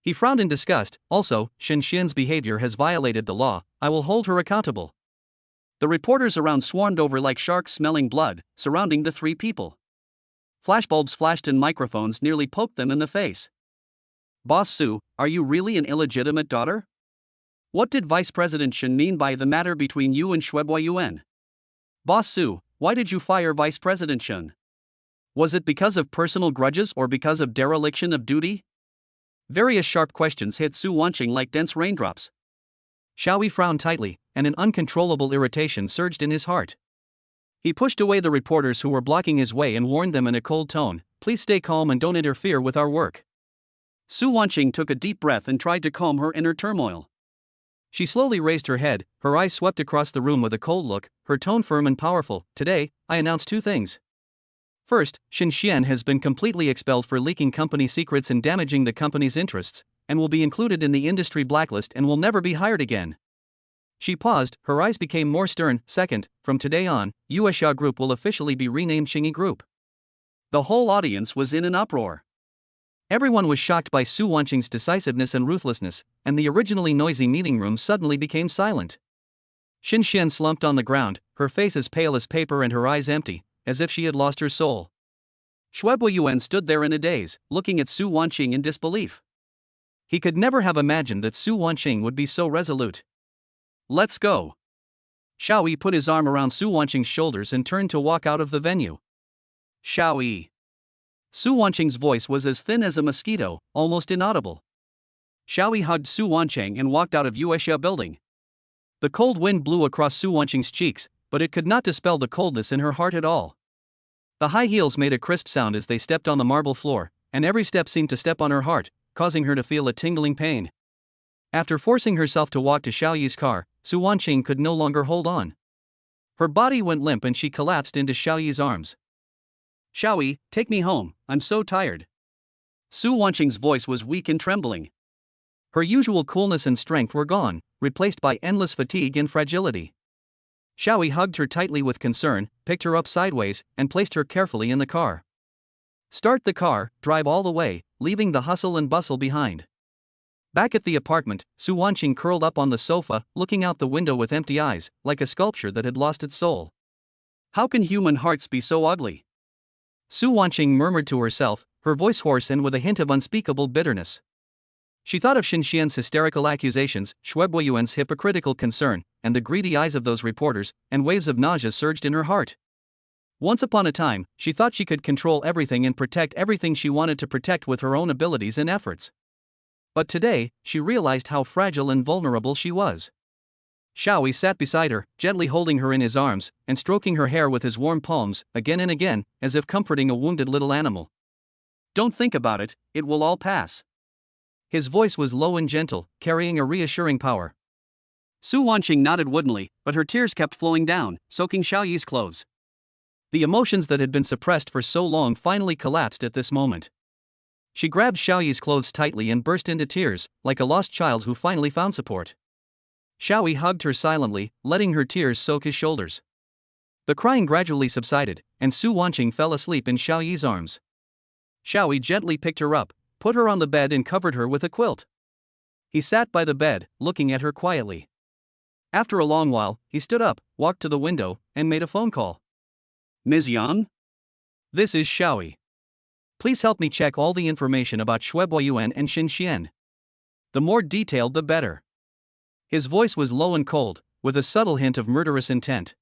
He frowned in disgust, also, Xin Xian's behavior has violated the law, I will hold her accountable. The reporters around swarmed over like sharks smelling blood, surrounding the three people. Flashbulbs flashed and microphones nearly poked them in the face. Boss Su, are you really an illegitimate daughter? What did Vice President Shen mean by the matter between you and Shuebuo Yuan? Boss Su, why did you fire Vice President Shen? Was it because of personal grudges or because of dereliction of duty? Various sharp questions hit Su Wanqing like dense raindrops. Xiaoyi frowned tightly, and an uncontrollable irritation surged in his heart. He pushed away the reporters who were blocking his way and warned them in a cold tone, please stay calm and don't interfere with our work. Su Wanqing took a deep breath and tried to calm her inner turmoil. She slowly raised her head, her eyes swept across the room with a cold look, her tone firm and powerful. Today, I announce two things. First, Xin Xian has been completely expelled for leaking company secrets and damaging the company's interests, and will be included in the industry blacklist and will never be hired again. She paused, her eyes became more stern. Second, from today on, Yuexia Group will officially be renamed Xingyi Group. The whole audience was in an uproar. Everyone was shocked by Su Wanqing's decisiveness and ruthlessness, and the originally noisy meeting room suddenly became silent. Xin Xian slumped on the ground, her face as pale as paper and her eyes empty, as if she had lost her soul. Shuebuo Yuan stood there in a daze, looking at Su Wanqing in disbelief. He could never have imagined that Su Wanqing would be so resolute. Let's go. Xiao Yi put his arm around Su Wanqing's shoulders and turned to walk out of the venue. Xiao Yi. Su Wanqing's voice was as thin as a mosquito, almost inaudible. Xiao Yi hugged Su Wanqing and walked out of Yuexia building. The cold wind blew across Su Wanqing's cheeks, but it could not dispel the coldness in her heart at all. The high heels made a crisp sound as they stepped on the marble floor, and every step seemed to step on her heart, causing her to feel a tingling pain. After forcing herself to walk to Xiao Yi's car, Su Wanqing could no longer hold on. Her body went limp and she collapsed into Xiao Yi's arms. Xiao Yi, take me home, I'm so tired. Su Wanqing's voice was weak and trembling. Her usual coolness and strength were gone, replaced by endless fatigue and fragility. Xiao Yi hugged her tightly with concern, picked her up sideways, and placed her carefully in the car. Start the car, drive all the way, leaving the hustle and bustle behind. Back at the apartment, Su Wanqing curled up on the sofa, looking out the window with empty eyes, like a sculpture that had lost its soul. How can human hearts be so ugly? Su Wanqing murmured to herself, her voice hoarse and with a hint of unspeakable bitterness. She thought of Xinxian's hysterical accusations, Shuebuoyuan's hypocritical concern, and the greedy eyes of those reporters, and waves of nausea surged in her heart. Once upon a time, she thought she could control everything and protect everything she wanted to protect with her own abilities and efforts. But today, she realized how fragile and vulnerable she was. Xiao Yi sat beside her, gently holding her in his arms, and stroking her hair with his warm palms, again and again, as if comforting a wounded little animal. Don't think about it, it will all pass. His voice was low and gentle, carrying a reassuring power. Su Wanqing nodded woodenly, but her tears kept flowing down, soaking Xiao Yi's clothes. The emotions that had been suppressed for so long finally collapsed at this moment. She grabbed Xiao Yi's clothes tightly and burst into tears, like a lost child who finally found support. Xiao Yi hugged her silently, letting her tears soak his shoulders. The crying gradually subsided, and Su Wanqing fell asleep in Xiao Yi's arms. Xiao Yi gently picked her up, put her on the bed and covered her with a quilt. He sat by the bed, looking at her quietly. After a long while, he stood up, walked to the window, and made a phone call. Ms. Yang? This is Xiao Yi. Please help me check all the information about Shuebuoyuan and Xinxian. The more detailed the better. His voice was low and cold, with a subtle hint of murderous intent.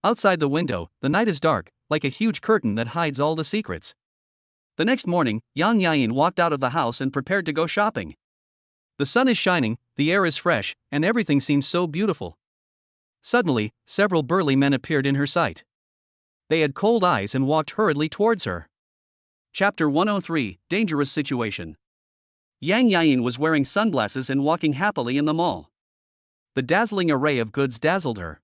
Outside the window, the night is dark, like a huge curtain that hides all the secrets. The next morning, Yain walked out of the house and prepared to go shopping. The sun is shining, the air is fresh, and everything seems so beautiful. Suddenly, several burly men appeared in her sight. They had cold eyes and walked hurriedly towards her. Chapter 103, Dangerous Situation. Yain was wearing sunglasses and walking happily in the mall. The dazzling array of goods dazzled her.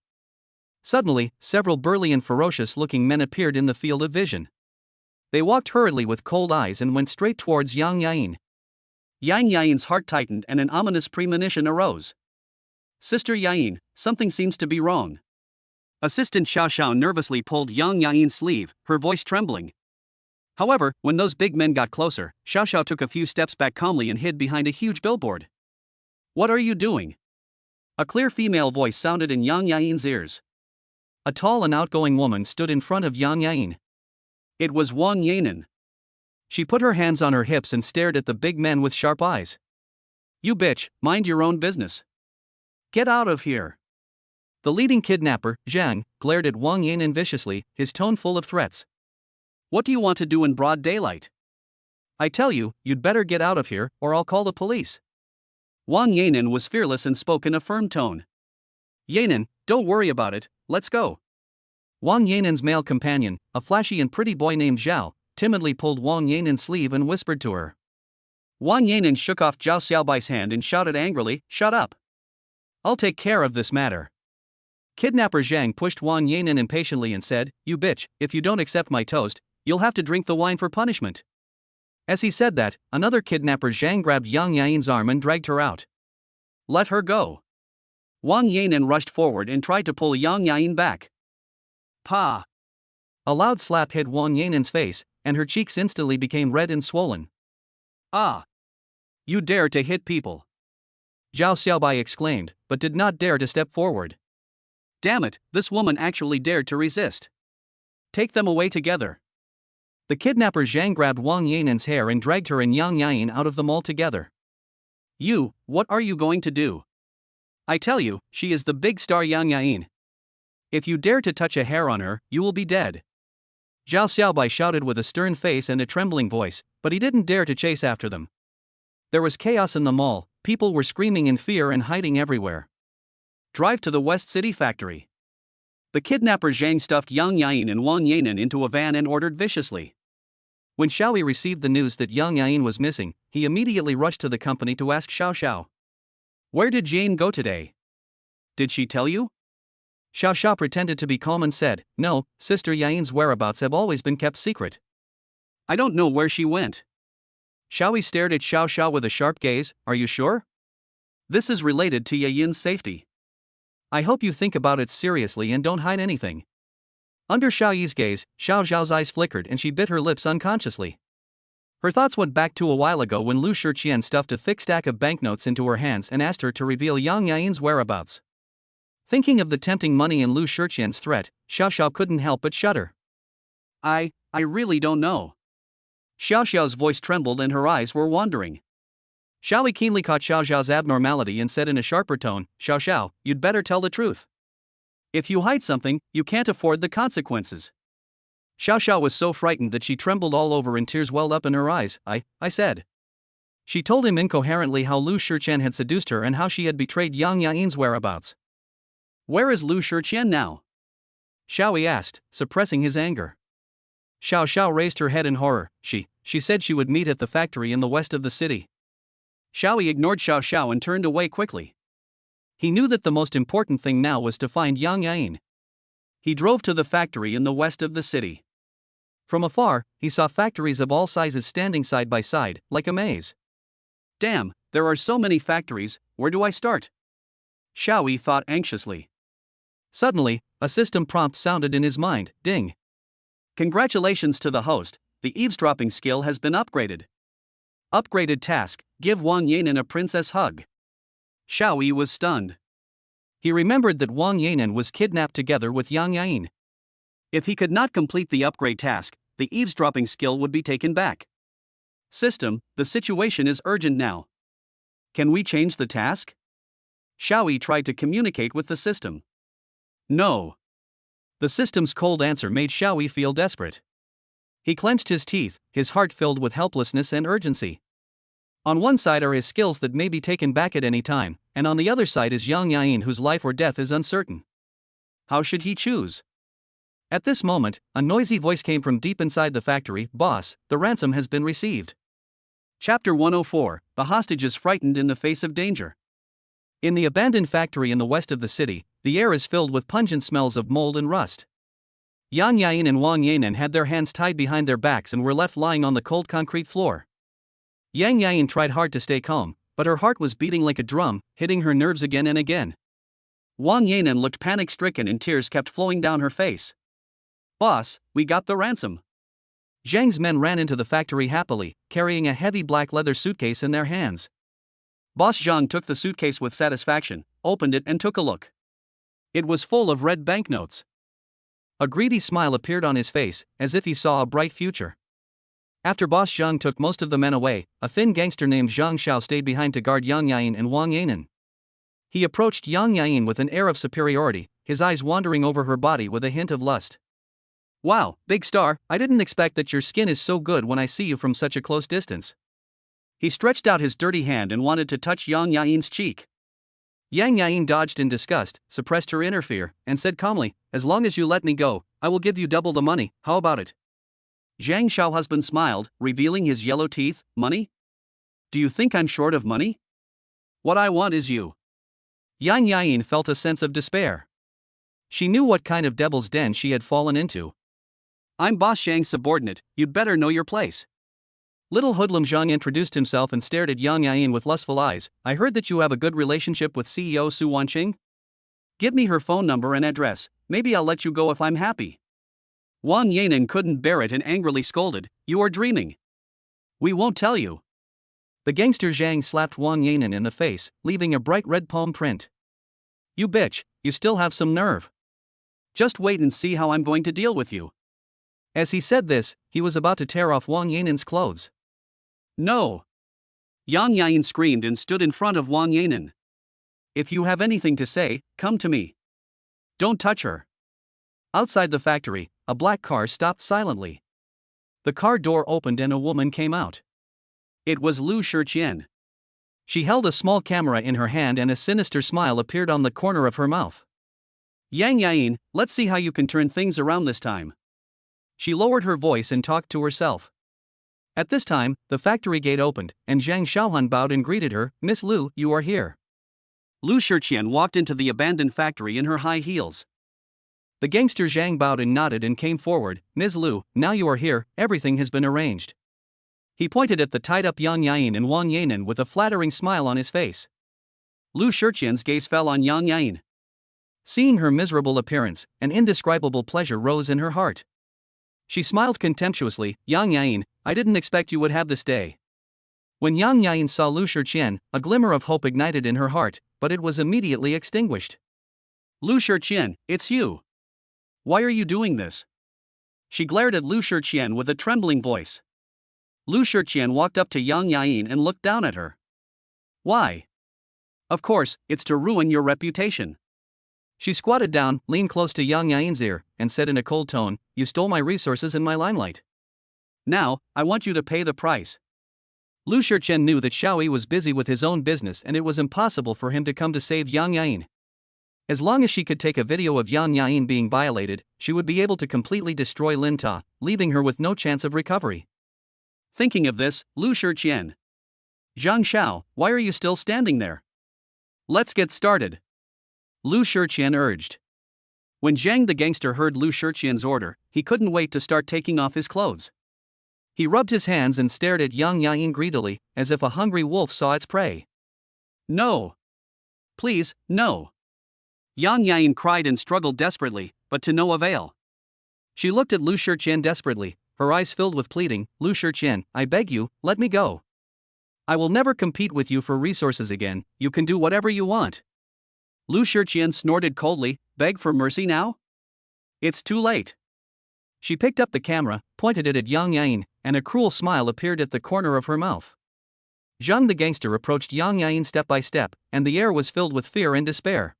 Suddenly, several burly and ferocious-looking men appeared in the field of vision. They walked hurriedly with cold eyes and went straight towards Yain. Yain's heart tightened and an ominous premonition arose. Sister Yain, something seems to be wrong. Assistant Xiao nervously pulled Yain's sleeve, her voice trembling. However, when those big men got closer, Xiao took a few steps back calmly and hid behind a huge billboard. What are you doing? A clear female voice sounded in Yain's ears. A tall and outgoing woman stood in front of Yain. It was Wang Yanin. She put her hands on her hips and stared at the big men with sharp eyes. You bitch, mind your own business. Get out of here. The leading kidnapper, Zhang, glared at Wang Yanin viciously, his tone full of threats. What do you want to do in broad daylight? I tell you, you'd better get out of here, or I'll call the police. Wang Yanin was fearless and spoke in a firm tone. Yanin, don't worry about it, let's go. Wang Yanin's male companion, a flashy and pretty boy named Zhao, timidly pulled Wang Yanin's sleeve and whispered to her. Wang Yanin shook off Zhao Xiaobai's hand and shouted angrily, Shut up. I'll take care of this matter. Kidnapper Zhang pushed Wang Yanin impatiently and said, You bitch, if you don't accept my toast, you'll have to drink the wine for punishment. As he said that, another kidnapper Zhang grabbed Yain's arm and dragged her out. Let her go. Wang Yanin rushed forward and tried to pull Yain back. Pa! A loud slap hit Wang Yanin's face, and her cheeks instantly became red and swollen. Ah! You dare to hit people! Zhao Xiaobai exclaimed, but did not dare to step forward. Damn it, this woman actually dared to resist. Take them away together. The kidnapper Zhang grabbed Wang Yanin's hair and dragged her and Yain out of the mall together. You, what are you going to do? I tell you, she is the big star Yain. If you dare to touch a hair on her, you will be dead. Zhao Xiaobai shouted with a stern face and a trembling voice, but he didn't dare to chase after them. There was chaos in the mall, people were screaming in fear and hiding everywhere. Drive to the West City factory. The kidnapper Zhang stuffed Yang Yain and Wang Yanan into a van and ordered viciously. When Xiaoyi received the news that Yang Yain was missing, he immediately rushed to the company to ask Xiao Xiao. Where did Yain go today? Did she tell you? Xiao Xiao pretended to be calm and said, No, Sister Yain's whereabouts have always been kept secret. I don't know where she went. Xiaoyi stared at Xiao Xiao with a sharp gaze. Are you sure? This is related to Yain's safety. I hope you think about it seriously and don't hide anything. Under Xiaoyi's gaze, Xiao Xiao's eyes flickered and she bit her lips unconsciously. Her thoughts went back to a while ago when Lu Shiqian stuffed a thick stack of banknotes into her hands and asked her to reveal Yang Yain's whereabouts. Thinking of the tempting money and Lu Shiqian's threat, Xiao Xiao couldn't help but shudder. I really don't know. Xiao Xiao's voice trembled and her eyes were wandering. Xiaoyi keenly caught Xiao Xiao's abnormality and said in a sharper tone, Xiao Xiao, you'd better tell the truth. If you hide something, you can't afford the consequences. Xiao Xiao was so frightened that she trembled all over and tears welled up in her eyes. I said. She told him incoherently how Lu Shiqian had seduced her and how she had betrayed Yang Yain's whereabouts. Where is Lu Shiqian now? Xiaoyi asked, suppressing his anger. Xiao Xiao raised her head in horror. She said she would meet at the factory in the west of the city. Xiaoyi ignored Xiao Xiao and turned away quickly. He knew that the most important thing now was to find Yang Yain. He drove to the factory in the west of the city. From afar, he saw factories of all sizes standing side by side, like a maze. Damn, there are so many factories, where do I start? Xiaoyi thought anxiously. Suddenly, a system prompt sounded in his mind, ding. Congratulations to the host, the eavesdropping skill has been upgraded. Upgraded task, give Wang Yanan a princess hug. Xiaoyi was stunned. He remembered that Wang Yanan was kidnapped together with Yang Yain. If he could not complete the upgrade task, the eavesdropping skill would be taken back. System, the situation is urgent now. Can we change the task? Xiaoyi tried to communicate with the system. No. The system's cold answer made Xiaoyi feel desperate. He clenched his teeth, his heart filled with helplessness and urgency. On one side are his skills that may be taken back at any time, and on the other side is Yang Yain whose life or death is uncertain. How should he choose? At this moment, a noisy voice came from deep inside the factory. Boss, the ransom has been received. Chapter 104, The Hostage is frightened in the face of danger. In the abandoned factory in the west of the city, the air is filled with pungent smells of mold and rust. Yang Yain and Wang Yanan had their hands tied behind their backs and were left lying on the cold concrete floor. Yang Yain tried hard to stay calm, but her heart was beating like a drum, hitting her nerves again and again. Wang Yanan looked panic-stricken and tears kept flowing down her face. Boss, we got the ransom. Zhang's men ran into the factory happily, carrying a heavy black leather suitcase in their hands. Boss Zhang took the suitcase with satisfaction, opened it and took a look. It was full of red banknotes. A greedy smile appeared on his face, as if he saw a bright future. After Boss Zhang took most of the men away, a thin gangster named Zhang Xiao stayed behind to guard Yang Yain and Wang Yanan. He approached Yang Yain with an air of superiority, his eyes wandering over her body with a hint of lust. Wow, big star, I didn't expect that your skin is so good when I see you from such a close distance. He stretched out his dirty hand and wanted to touch Yang Yain's cheek. Yang Yain dodged in disgust, suppressed her inner fear, and said calmly, as long as you let me go, I will give you double the money, how about it? Zhang Xiao husband smiled, revealing his yellow teeth. Money? Do you think I'm short of money? What I want is you. Yang Yain felt a sense of despair. She knew what kind of devil's den she had fallen into. I'm Boss Zhang's subordinate, you'd better know your place. Little hoodlum Zhang introduced himself and stared at Yang Yain with lustful eyes. I heard that you have a good relationship with CEO Su Wanqing? Give me her phone number and address, maybe I'll let you go if I'm happy. Wang Yanan couldn't bear it and angrily scolded, you are dreaming. We won't tell you. The gangster Zhang slapped Wang Yanan in the face, leaving a bright red palm print. You bitch, you still have some nerve. Just wait and see how I'm going to deal with you. As he said this, he was about to tear off Wang Yanan's clothes. No! Yang Yain screamed and stood in front of Wang Yanan. If you have anything to say, come to me. Don't touch her. Outside the factory, a black car stopped silently. The car door opened and a woman came out. It was Lu Shiqian. She held a small camera in her hand and a sinister smile appeared on the corner of her mouth. Yain, let's see how you can turn things around this time. She lowered her voice and talked to herself. At this time, the factory gate opened, and Zhang Xiaohan bowed and greeted her. Miss Lu, you are here. Lu Shiqian walked into the abandoned factory in her high heels. The gangster Zhang bowed and nodded and came forward. Ms. Lu, now you are here, everything has been arranged. He pointed at the tied-up Yain and Wang Yain with a flattering smile on his face. Lu Shiqian's gaze fell on Yain. Seeing her miserable appearance, an indescribable pleasure rose in her heart. She smiled contemptuously. Yain, I didn't expect you would have this day. When Yain saw Lu Shiqian, a glimmer of hope ignited in her heart, but it was immediately extinguished. Lu Shiqian, it's you. Why are you doing this? She glared at Lu Shiqian with a trembling voice. Lu Shiqian walked up to Yain and looked down at her. Why? Of course, it's to ruin your reputation. She squatted down, leaned close to Yain's ear, and said in a cold tone, You stole my resources and my limelight. Now, I want you to pay the price. Lu Shiqian knew that Xiaoyi was busy with his own business and it was impossible for him to come to save Yain. As long as she could take a video of Yain being violated, she would be able to completely destroy Lin Ta, leaving her with no chance of recovery. Thinking of this, Lu Shiqian. Zhang Xiao, why are you still standing there? Let's get started. Lu Shiqian urged. When Zhang the gangster heard Lu Shiqian's order, he couldn't wait to start taking off his clothes. He rubbed his hands and stared at Yain greedily, as if a hungry wolf saw its prey. No. Please, no. Yain cried and struggled desperately, but to no avail. She looked at Lu Shiqian desperately, her eyes filled with pleading. Lu Shiqian, I beg you, let me go. I will never compete with you for resources again, you can do whatever you want. Lu Shiqian snorted coldly, beg for mercy now? It's too late. She picked up the camera, pointed it at Yain, and a cruel smile appeared at the corner of her mouth. Zhang the gangster approached Yain step by step, and the air was filled with fear and despair.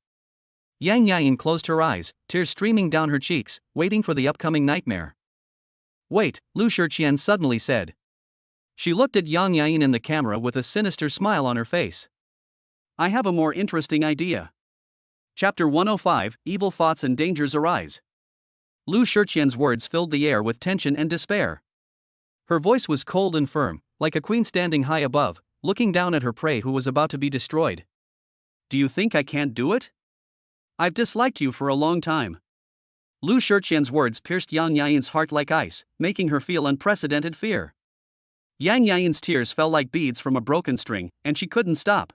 Yain closed her eyes, tears streaming down her cheeks, waiting for the upcoming nightmare. Wait, Lu Shiqian suddenly said. She looked at Yain in the camera with a sinister smile on her face. I have a more interesting idea. Chapter 105, Evil Thoughts and Dangers Arise. Lu Shiqian's words filled the air with tension and despair. Her voice was cold and firm, like a queen standing high above, looking down at her prey who was about to be destroyed. Do you think I can't do it? I've disliked you for a long time. Lu Shiqian's words pierced Yain's heart like ice, making her feel unprecedented fear. Yain's tears fell like beads from a broken string, and she couldn't stop.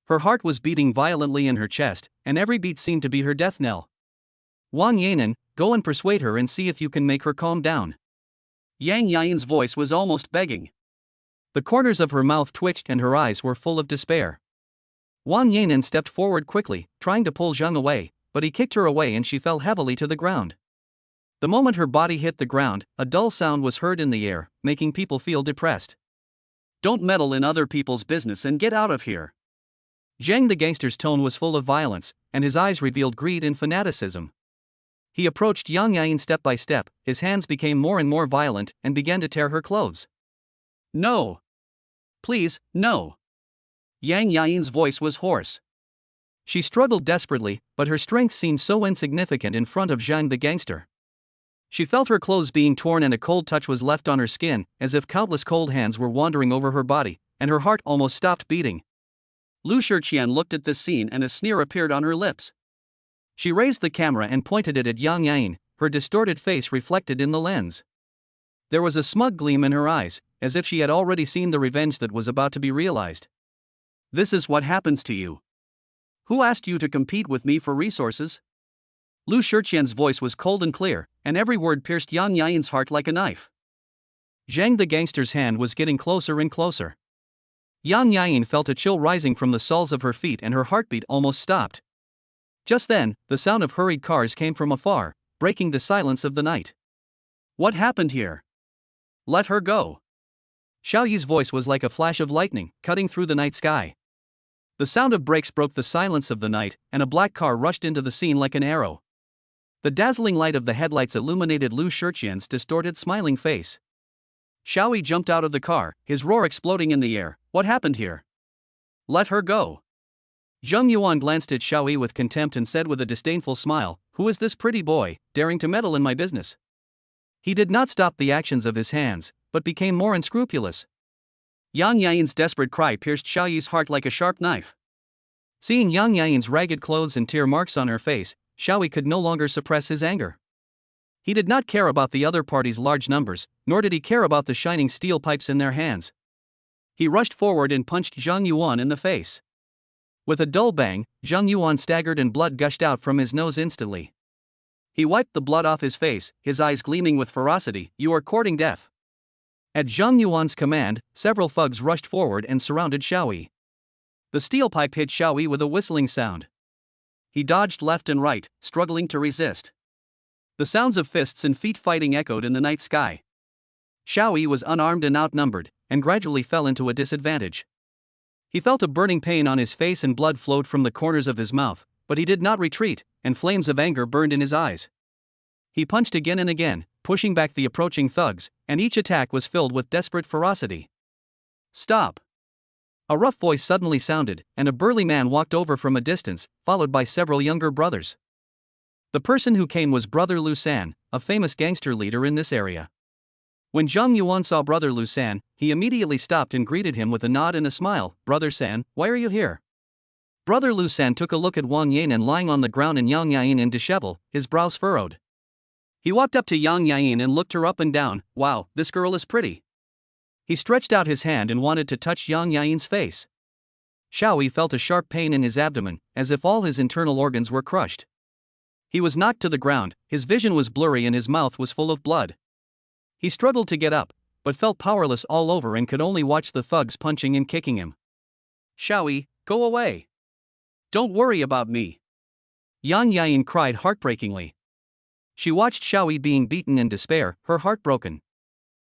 Her heart was beating violently in her chest, and every beat seemed to be her death knell. Wang Yain, go and persuade her and see if you can make her calm down. Yain's voice was almost begging. The corners of her mouth twitched and her eyes were full of despair. Wang Yain stepped forward quickly, trying to pull Zhang away, but he kicked her away and she fell heavily to the ground. The moment her body hit the ground, a dull sound was heard in the air, making people feel depressed. Don't meddle in other people's business and get out of here. Zhang the gangster's tone was full of violence, and his eyes revealed greed and fanaticism. He approached Yain step by step, his hands became more and more violent and began to tear her clothes. No. Please, no. Yain's voice was hoarse. She struggled desperately, but her strength seemed so insignificant in front of Zhang the gangster. She felt her clothes being torn and a cold touch was left on her skin, as if countless cold hands were wandering over her body, and her heart almost stopped beating. Lu Shiqian looked at this scene and a sneer appeared on her lips. She raised the camera and pointed it at Yain, her distorted face reflected in the lens. There was a smug gleam in her eyes, as if she had already seen the revenge that was about to be realized. This is what happens to you. Who asked you to compete with me for resources? Lu Shiqian's voice was cold and clear, and every word pierced Yain's heart like a knife. Zhang the gangster's hand was getting closer and closer. Yain felt a chill rising from the soles of her feet and her heartbeat almost stopped. Just then, the sound of hurried cars came from afar, breaking the silence of the night. What happened here? Let her go. Xiaoyi's voice was like a flash of lightning, cutting through the night sky. The sound of brakes broke the silence of the night, and a black car rushed into the scene like an arrow. The dazzling light of the headlights illuminated Lu Shiqian's distorted smiling face. Xiaoyi jumped out of the car, his roar exploding in the air. What happened here? Let her go. Zheng Yuan glanced at Xiaoyi with contempt and said with a disdainful smile, "Who is this pretty boy, daring to meddle in my business?" He did not stop the actions of his hands, but became more unscrupulous. Yang Yain's desperate cry pierced Xiaoyi's heart like a sharp knife. Seeing Yang Yain's ragged clothes and tear marks on her face, Xiaoyi could no longer suppress his anger. He did not care about the other party's large numbers, nor did he care about the shining steel pipes in their hands. He rushed forward and punched Zheng Yuan in the face. With a dull bang, Zheng Yuan staggered and blood gushed out from his nose instantly. He wiped the blood off his face, his eyes gleaming with ferocity. "You are courting death." At Zheng Yuan's command, several thugs rushed forward and surrounded Xiaoyi. The steel pipe hit Xiaoyi with a whistling sound. He dodged left and right, struggling to resist. The sounds of fists and feet fighting echoed in the night sky. Xiaoyi was unarmed and outnumbered, and gradually fell into a disadvantage. He felt a burning pain on his face and blood flowed from the corners of his mouth, but he did not retreat, and flames of anger burned in his eyes. He punched again and again, pushing back the approaching thugs, and each attack was filled with desperate ferocity. "Stop!" A rough voice suddenly sounded, and a burly man walked over from a distance, followed by several younger brothers. The person who came was Brother Lu San, a famous gangster leader in this area. When Zheng Yuan saw Brother Lu San, he immediately stopped and greeted him with a nod and a smile. "Brother San, why are you here?" Brother Lu San took a look at Wang Yain and lying on the ground and Yang Yain in dishevel, his brows furrowed. He walked up to Yang Yain and looked her up and down. "Wow, this girl is pretty." He stretched out his hand and wanted to touch Yang Yain's face. Xiaoyi felt a sharp pain in his abdomen, as if all his internal organs were crushed. He was knocked to the ground, his vision was blurry and his mouth was full of blood. He struggled to get up, but felt powerless all over and could only watch the thugs punching and kicking him. "Xiaoyi, go away. Don't worry about me." Yang Yain cried heartbreakingly. She watched Xiaoyi being beaten in despair, her heart broken.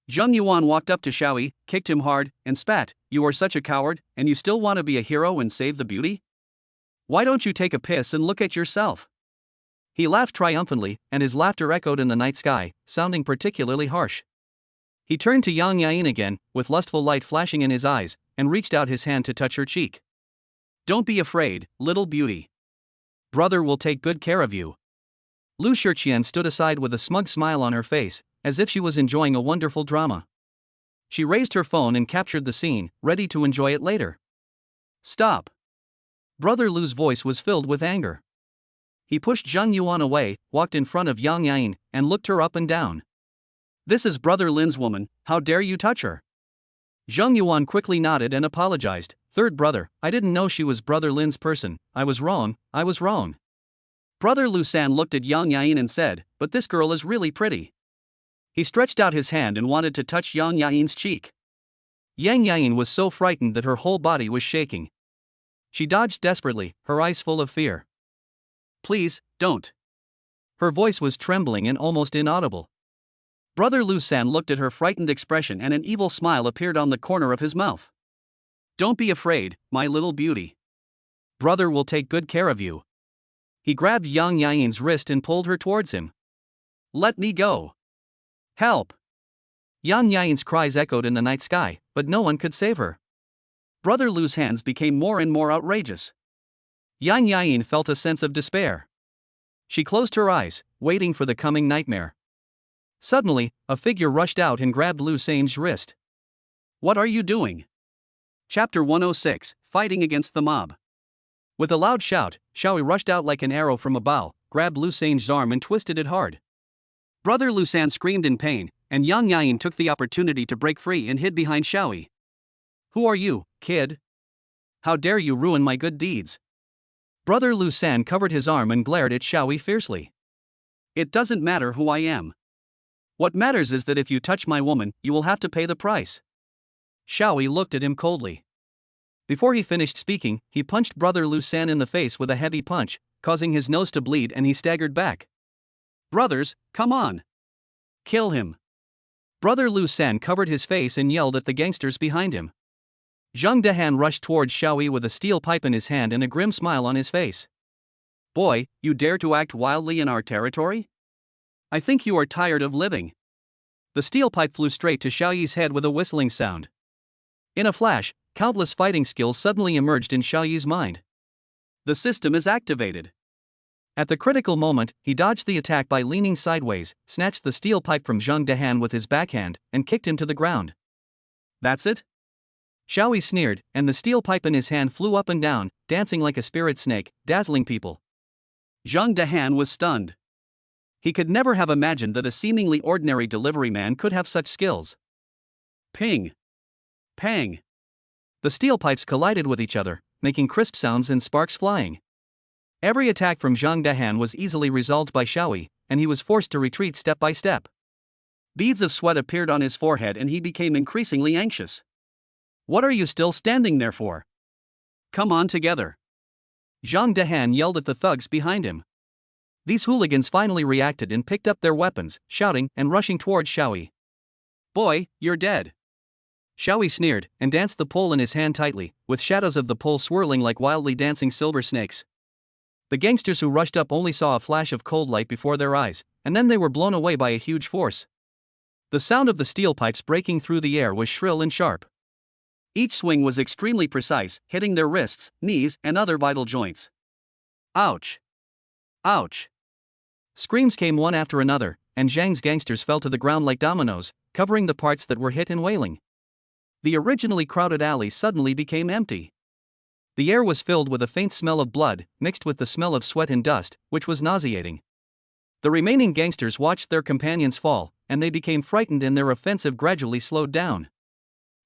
Zheng Yuan walked up to Xiaoyi, kicked him hard, and spat, "You are such a coward, and you still want to be a hero and save the beauty? Why don't you take a piss and look at yourself?" He laughed triumphantly, and his laughter echoed in the night sky, sounding particularly harsh. He turned to Yang Yain again, with lustful light flashing in his eyes, and reached out his hand to touch her cheek. "Don't be afraid, little beauty. Brother will take good care of you." Lu Shiqian stood aside with a smug smile on her face, as if she was enjoying a wonderful drama. She raised her phone and captured the scene, ready to enjoy it later. "Stop!" Brother Lu's voice was filled with anger. He pushed Zheng Yuan away, walked in front of Yang Yain, and looked her up and down. "This is Brother Lin's woman, how dare you touch her?" Zheng Yuan quickly nodded and apologized. "Third brother, I didn't know she was Brother Lin's person. I was wrong. Brother Lu San looked at Yang Yain and said, "But this girl is really pretty." He stretched out his hand and wanted to touch Yang Yain's cheek. Yang Yain was so frightened that her whole body was shaking. She dodged desperately, her eyes full of fear. "Please, don't." Her voice was trembling and almost inaudible. Brother Lu San looked at her frightened expression and an evil smile appeared on the corner of his mouth. "Don't be afraid, my little beauty. Brother will take good care of you." He grabbed Yang Yain's wrist and pulled her towards him. "Let me go. Help!" Yang Yain's cries echoed in the night sky, but no one could save her. Brother Lu's hands became more and more outrageous. Yang Yain felt a sense of despair. She closed her eyes, waiting for the coming nightmare. Suddenly, a figure rushed out and grabbed Lu San's wrist. "What are you doing?" Chapter 106, Fighting Against the Mob. With a loud shout, Xiaoyi rushed out like an arrow from a bow, grabbed Lu San's arm and twisted it hard. Brother Lu San screamed in pain, and Yang Yain took the opportunity to break free and hid behind Xiaoyi. "Who are you, kid? How dare you ruin my good deeds?" Brother Lu San covered his arm and glared at Xiaoyi fiercely. "It doesn't matter who I am. What matters is that if you touch my woman, you will have to pay the price." Xiaoyi looked at him coldly. Before he finished speaking, he punched Brother Lu San in the face with a heavy punch, causing his nose to bleed and he staggered back. "Brothers, come on. Kill him." Brother Lu San covered his face and yelled at the gangsters behind him. Zheng Dehan rushed towards Xiaoyi with a steel pipe in his hand and a grim smile on his face. Boy, you dare to act wildly in our territory? I think you are tired of living. The steel pipe flew straight to Xiao Yi's head with a whistling sound. In a flash, countless fighting skills suddenly emerged in Xiao Yi's mind. The system is activated. At the critical moment, he dodged the attack by leaning sideways, snatched the steel pipe from Zhang Dehan with his backhand, and kicked him to the ground. That's it? Xiao Yi sneered, and the steel pipe in his hand flew up and down, dancing like a spirit snake, dazzling people. Zhang Dehan was stunned. He could never have imagined that a seemingly ordinary delivery man could have such skills. Ping! Pang! The steel pipes collided with each other, making crisp sounds and sparks flying. Every attack from Zhang Dehan was easily resolved by Xiao Yi, and he was forced to retreat step by step. Beads of sweat appeared on his forehead and he became increasingly anxious. What are you still standing there for? Come on together. Zhang Dehan yelled at the thugs behind him. These hooligans finally reacted and picked up their weapons, shouting and rushing towards Xiao Yi. Boy, you're dead. Xiao Yi sneered and danced the pole in his hand tightly, with shadows of the pole swirling like wildly dancing silver snakes. The gangsters who rushed up only saw a flash of cold light before their eyes, and then they were blown away by a huge force. The sound of the steel pipes breaking through the air was shrill and sharp. Each swing was extremely precise, hitting their wrists, knees, and other vital joints. Ouch! Ouch! Screams came one after another, and Zhang's gangsters fell to the ground like dominoes, covering the parts that were hit and wailing. The originally crowded alley suddenly became empty. The air was filled with a faint smell of blood, mixed with the smell of sweat and dust, which was nauseating. The remaining gangsters watched their companions fall, and they became frightened and their offensive gradually slowed down.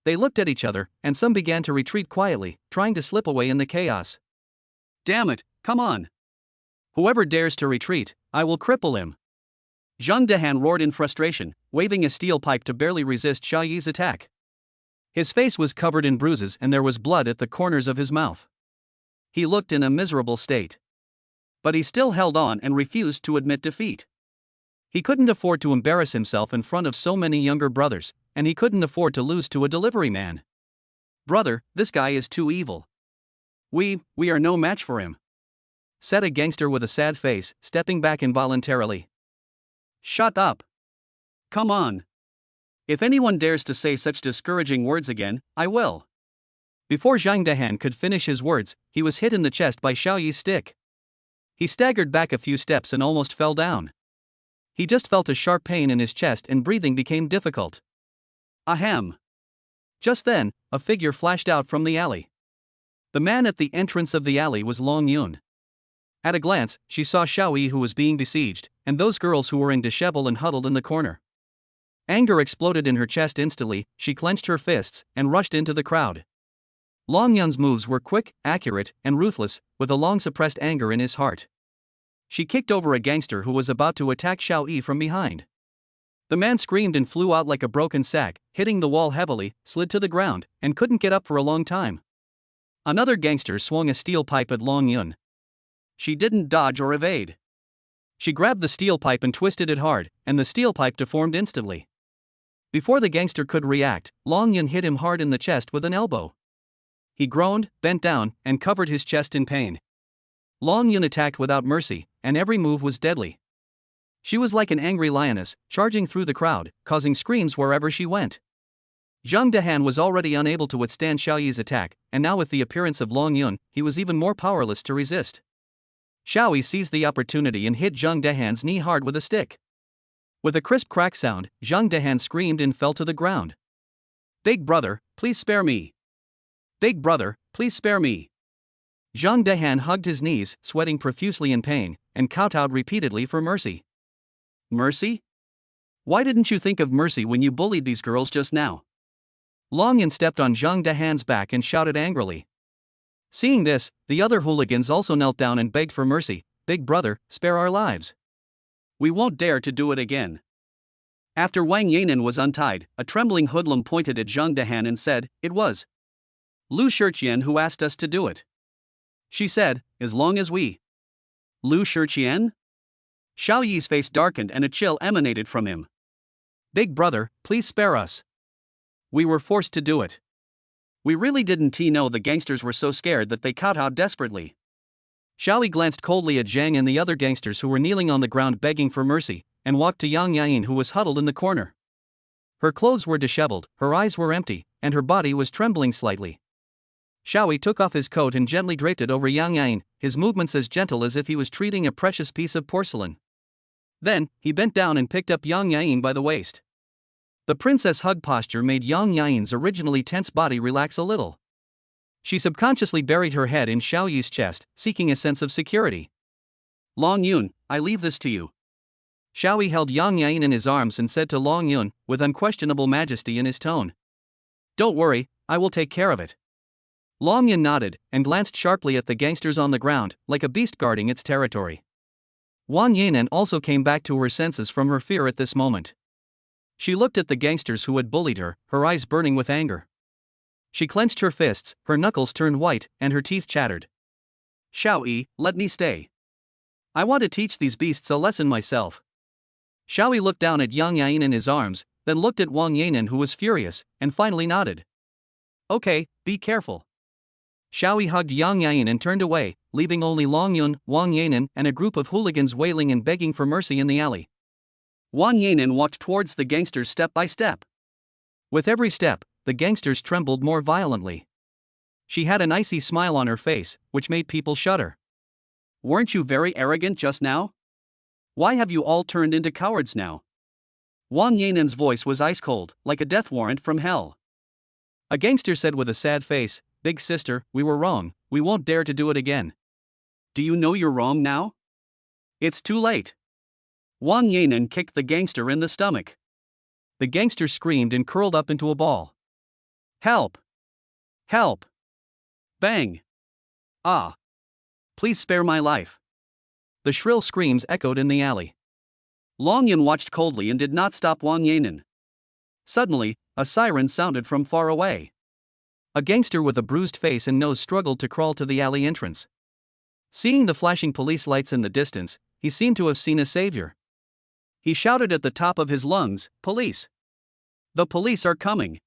They looked at each other, and some began to retreat quietly, trying to slip away in the chaos. Damn it, come on! Whoever dares to retreat, I will cripple him. Zhang Dehan roared in frustration, waving a steel pipe to barely resist Xiao Yi's attack. His face was covered in bruises and there was blood at the corners of his mouth. He looked in a miserable state. But he still held on and refused to admit defeat. He couldn't afford to embarrass himself in front of so many younger brothers, and he couldn't afford to lose to a delivery man. Brother, this guy is too evil. We are no match for him, said a gangster with a sad face, stepping back involuntarily. Shut up. Come on. If anyone dares to say such discouraging words again, I will. Before Zhang Dehan could finish his words, he was hit in the chest by Xiao Yi's stick. He staggered back a few steps and almost fell down. He just felt a sharp pain in his chest and breathing became difficult. Ahem. Just then, a figure flashed out from the alley. The man at the entrance of the alley was Long Yun. At a glance, she saw Xiao Yi who was being besieged, and those girls who were in dishevel and huddled in the corner. Anger exploded in her chest instantly, she clenched her fists and rushed into the crowd. Long Yun's moves were quick, accurate, and ruthless, with a long-suppressed anger in his heart. She kicked over a gangster who was about to attack Xiao Yi from behind. The man screamed and flew out like a broken sack, hitting the wall heavily, slid to the ground, and couldn't get up for a long time. Another gangster swung a steel pipe at Long Yun. She didn't dodge or evade. She grabbed the steel pipe and twisted it hard, and the steel pipe deformed instantly. Before the gangster could react, Long Yun hit him hard in the chest with an elbow. He groaned, bent down, and covered his chest in pain. Long Yun attacked without mercy, and every move was deadly. She was like an angry lioness, charging through the crowd, causing screams wherever she went. Zhang Dehan was already unable to withstand Xiao Yi's attack, and now with the appearance of Long Yun, he was even more powerless to resist. Xiao Yi seized the opportunity and hit Zhang Dehan's knee hard with a stick. With a crisp crack sound, Zhang Dehan screamed and fell to the ground. Big brother, please spare me. Big brother, please spare me. Zhang Dehan hugged his knees, sweating profusely in pain, and kowtowed repeatedly for mercy. Mercy? Why didn't you think of mercy when you bullied these girls just now? Long Yun stepped on Zhang Dehan's back and shouted angrily. Seeing this, the other hooligans also knelt down and begged for mercy. Big brother, spare our lives. We won't dare to do it again. After Wang Yanin was untied, a trembling hoodlum pointed at Zhang Dehan and said, It was Lu Shiqian who asked us to do it. She said, as long as we. Lu Shiqian? Xiao Yi's face darkened and a chill emanated from him. Big brother, please spare us. We were forced to do it. We really didn't know the gangsters were so scared that they kowtowed desperately. Xiaoyi glanced coldly at Zhang and the other gangsters who were kneeling on the ground begging for mercy, and walked to Yain who was huddled in the corner. Her clothes were disheveled, her eyes were empty, and her body was trembling slightly. Xiaoyi took off his coat and gently draped it over Yain, his movements as gentle as if he was treating a precious piece of porcelain. Then, he bent down and picked up Yain by the waist. The princess hug posture made Yain's originally tense body relax a little. She subconsciously buried her head in Xiaoyi's chest, seeking a sense of security. Long Yun, I leave this to you. Xiaoyi held Yain in his arms and said to Long Yun, with unquestionable majesty in his tone. Don't worry, I will take care of it. Long Yun nodded, and glanced sharply at the gangsters on the ground, like a beast guarding its territory. Yain also came back to her senses from her fear at this moment. She looked at the gangsters who had bullied her, her eyes burning with anger. She clenched her fists, her knuckles turned white, and her teeth chattered. Xiaoyi, let me stay. I want to teach these beasts a lesson myself. Xiaoyi looked down at Yain in his arms, then looked at Yain who was furious, and finally nodded. Okay, be careful. Xiaoyi hugged Yain and turned away, leaving only Long Yun, Yain, and a group of hooligans wailing and begging for mercy in the alley. Yain walked towards the gangsters step by step. With every step, the gangsters trembled more violently. She had an icy smile on her face, which made people shudder. Weren't you very arrogant just now? Why have you all turned into cowards now? Yain's voice was ice cold, like a death warrant from hell. A gangster said with a sad face, Big sister, we were wrong, we won't dare to do it again. Do you know you're wrong now? It's too late. Yain kicked the gangster in the stomach. The gangster screamed and curled up into a ball. Help! Help! Bang! Ah! Please spare my life. The shrill screams echoed in the alley. Long Yun watched coldly and did not stop Yain. Suddenly, a siren sounded from far away. A gangster with a bruised face and nose struggled to crawl to the alley entrance. Seeing the flashing police lights in the distance, he seemed to have seen a savior. He shouted at the top of his lungs, Police! The police are coming!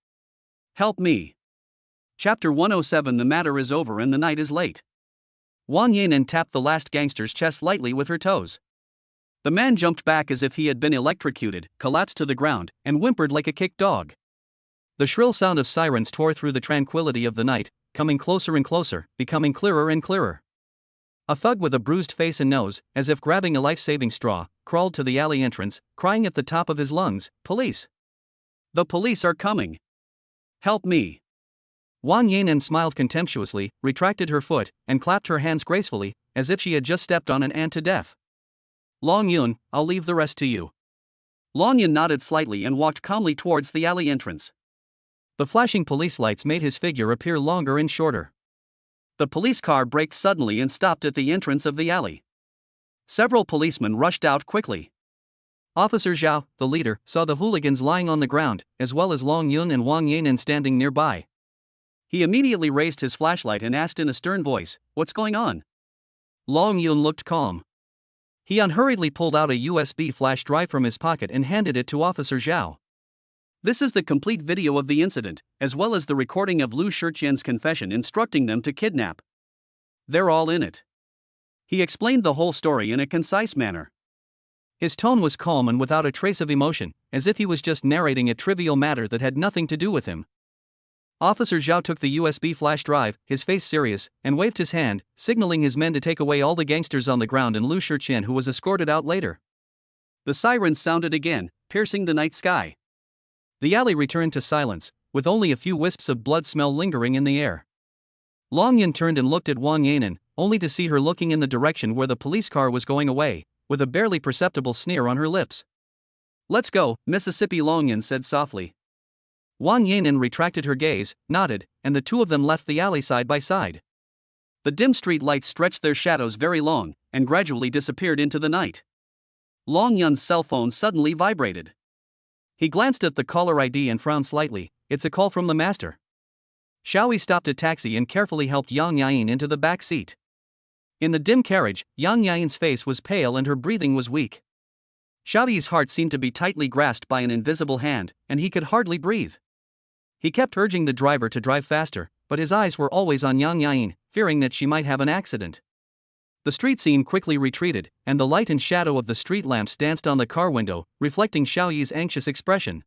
Help me! Chapter 107. The matter is over and the night is late. Yain tapped the last gangster's chest lightly with her toes. The man jumped back as if he had been electrocuted, collapsed to the ground, and whimpered like a kicked dog. The shrill sound of sirens tore through the tranquility of the night, coming closer and closer, becoming clearer and clearer. A thug with a bruised face and nose, as if grabbing a life-saving straw, crawled to the alley entrance, crying at the top of his lungs, Police! The police are coming! Help me! Yain smiled contemptuously, retracted her foot, and clapped her hands gracefully, as if she had just stepped on an ant to death. Long Yun, I'll leave the rest to you. Long Yun nodded slightly and walked calmly towards the alley entrance. The flashing police lights made his figure appear longer and shorter. The police car braked suddenly and stopped at the entrance of the alley. Several policemen rushed out quickly. Officer Zhao, the leader, saw the hooligans lying on the ground, as well as Long Yun and Yain standing nearby. He immediately raised his flashlight and asked in a stern voice, What's going on? Long Yun looked calm. He unhurriedly pulled out a USB flash drive from his pocket and handed it to Officer Zhao. This is the complete video of the incident, as well as the recording of Lu Shiqian's confession instructing them to kidnap. They're all in it. He explained the whole story in a concise manner. His tone was calm and without a trace of emotion, as if he was just narrating a trivial matter that had nothing to do with him. Officer Zhao took the USB flash drive, his face serious, and waved his hand, signaling his men to take away all the gangsters on the ground and Lu Shiqian, who was escorted out later. The sirens sounded again, piercing the night sky. The alley returned to silence, with only a few wisps of blood smell lingering in the air. Long Yun turned and looked at Yain, only to see her looking in the direction where the police car was going away, with a barely perceptible sneer on her lips. Let's go, Mississippi, Long Yun said softly. Yain retracted her gaze, nodded, and the two of them left the alley side by side. The dim street lights stretched their shadows very long, and gradually disappeared into the night. Long Yun's cell phone suddenly vibrated. He glanced at the caller ID and frowned slightly. It's a call from the master. Xiaoyi stopped a taxi and carefully helped Yain into the back seat. In the dim carriage, Yain's face was pale and her breathing was weak. Xiaoyi's heart seemed to be tightly grasped by an invisible hand, and he could hardly breathe. He kept urging the driver to drive faster, but his eyes were always on Yain, fearing that she might have an accident. The street scene quickly retreated, and the light and shadow of the street lamps danced on the car window, reflecting Xiao Yi's anxious expression.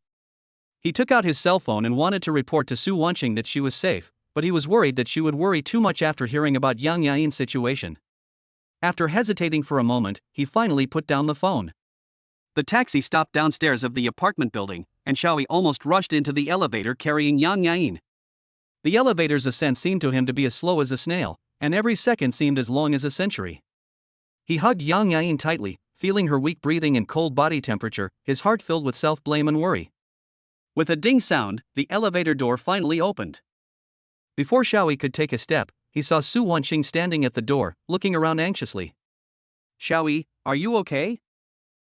He took out his cell phone and wanted to report to Su Wanqing that she was safe, but he was worried that she would worry too much after hearing about Yang Yain's situation. After hesitating for a moment, he finally put down the phone. The taxi stopped downstairs of the apartment building, and Xiao Yi almost rushed into the elevator carrying Yang Yain. The elevator's ascent seemed to him to be as slow as a snail, and every second seemed as long as a century. He hugged Yang Yain tightly, feeling her weak breathing and cold body temperature, his heart filled with self-blame and worry. With a ding sound, the elevator door finally opened. Before Xiao Yi could take a step, he saw Su Wanqing standing at the door, looking around anxiously. Xiao Yi, are you okay?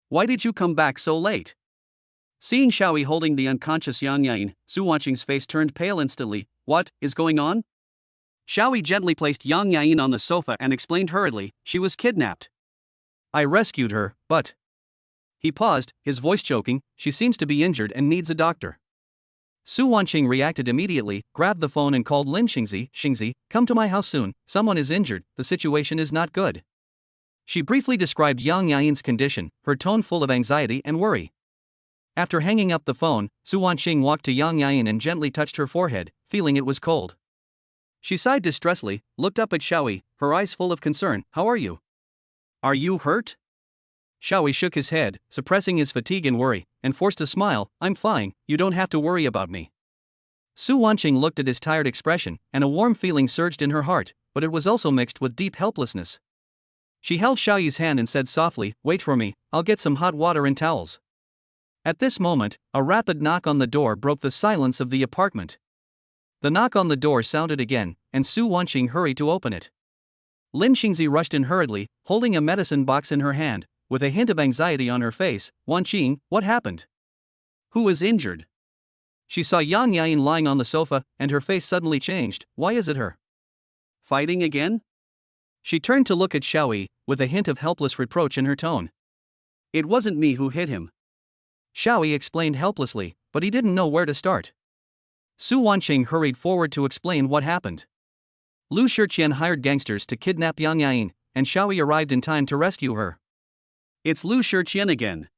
Why did you come back so late? Seeing Xiao Yi holding the unconscious Yang Yain, Su Wanqing's face turned pale instantly. What is going on? Xiao Yi gently placed Yang Yain on the sofa and explained hurriedly, she was kidnapped. I rescued her, but... He paused, his voice choking, she seems to be injured and needs a doctor. Su Wanqing reacted immediately, grabbed the phone and called Lin Xingzi, come to my house soon, someone is injured, the situation is not good. She briefly described Yang Yain's condition, her tone full of anxiety and worry. After hanging up the phone, Su Wanqing walked to Yang Yain and gently touched her forehead, feeling it was cold. She sighed distressfully, looked up at Xiao Yi, her eyes full of concern. How are you? Are you hurt? Xiao Yi shook his head, suppressing his fatigue and worry, and forced a smile. I'm fine, you don't have to worry about me. Su Wanqing looked at his tired expression, and a warm feeling surged in her heart, but it was also mixed with deep helplessness. She held Xiao Yi's hand and said softly, wait for me, I'll get some hot water and towels. At this moment, a rapid knock on the door broke the silence of the apartment. The knock on the door sounded again, and Su Wanqing hurried to open it. Lin Xingzi rushed in hurriedly, holding a medicine box in her hand, with a hint of anxiety on her face. Wanqing, what happened? Who is injured? She saw Yang Yain lying on the sofa, and her face suddenly changed. Why is it her? Fighting again? She turned to look at Xiao Yi, with a hint of helpless reproach in her tone. It wasn't me who hit him. Xiao Yi explained helplessly, but he didn't know where to start. Su Wanqing hurried forward to explain what happened. Lu Shiqian hired gangsters to kidnap Yang Yain, and Xiao Yi arrived in time to rescue her. It's Lu Shiqian again.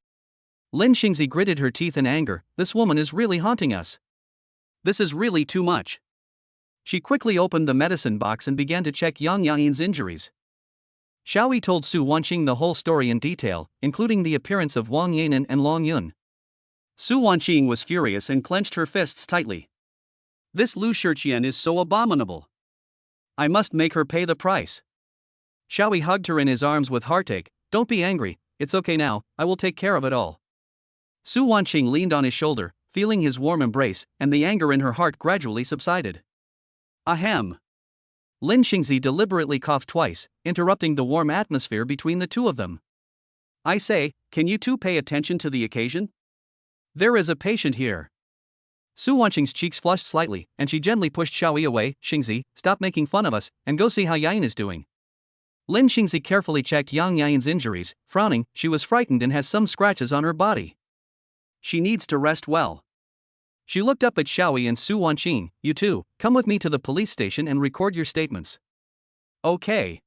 Lin Xingzi gritted her teeth in anger. This woman is really haunting us. This is really too much. She quickly opened the medicine box and began to check Yang Yain's injuries. Xiao Yi told Su Wanqing the whole story in detail, including the appearance of Wang Yain and Long Yun. Su Wanqing was furious and clenched her fists tightly. This Lu Shiqian is so abominable. I must make her pay the price. Xiao Yi hugged her in his arms with heartache. Don't be angry, it's okay now, I will take care of it all. Su Wanqing leaned on his shoulder, feeling his warm embrace, and the anger in her heart gradually subsided. Ahem. Lin Xingzi deliberately coughed twice, interrupting the warm atmosphere between the two of them. I say, can you two pay attention to the occasion? There is a patient here. Su Wanqing's cheeks flushed slightly, and she gently pushed Xiao Yi away. Xingzi, stop making fun of us, and go see how Yain is doing. Lin Xingzi carefully checked Yang Yain's injuries, frowning. She was frightened and has some scratches on her body. She needs to rest well. She looked up at Xiao Yi and Su Wanqing. You two, come with me to the police station and record your statements. Okay.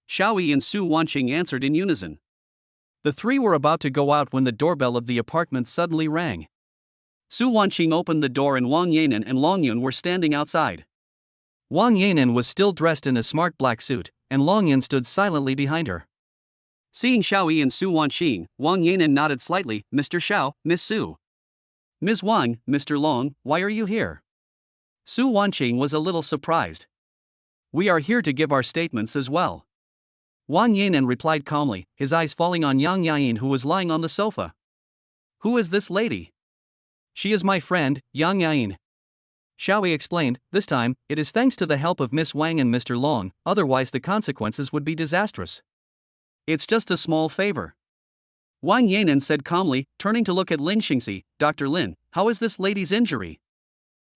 Xiao Yi and Su Wanqing answered in unison. The three were about to go out when the doorbell of the apartment suddenly rang. Su Wanqing opened the door and Wang Yain and Long Yun were standing outside. Wang Yain was still dressed in a smart black suit, and Long Yun stood silently behind her. Seeing Xiao Yi and Su Wanqing, Wang Yain nodded slightly. Mr. Xiao, Miss Su. Ms. Wang, Mr. Long, why are you here? Su Wanqing was a little surprised. We are here to give our statements as well. Wang Yain replied calmly, his eyes falling on Yang Yain who was lying on the sofa. Who is this lady? She is my friend, Yang Yain. Xiao Yi explained. This time, it is thanks to the help of Miss Wang and Mr. Long, otherwise the consequences would be disastrous. It's just a small favor. Wang Yain said calmly, turning to look at Lin Xingzi. Dr. Lin, how is this lady's injury?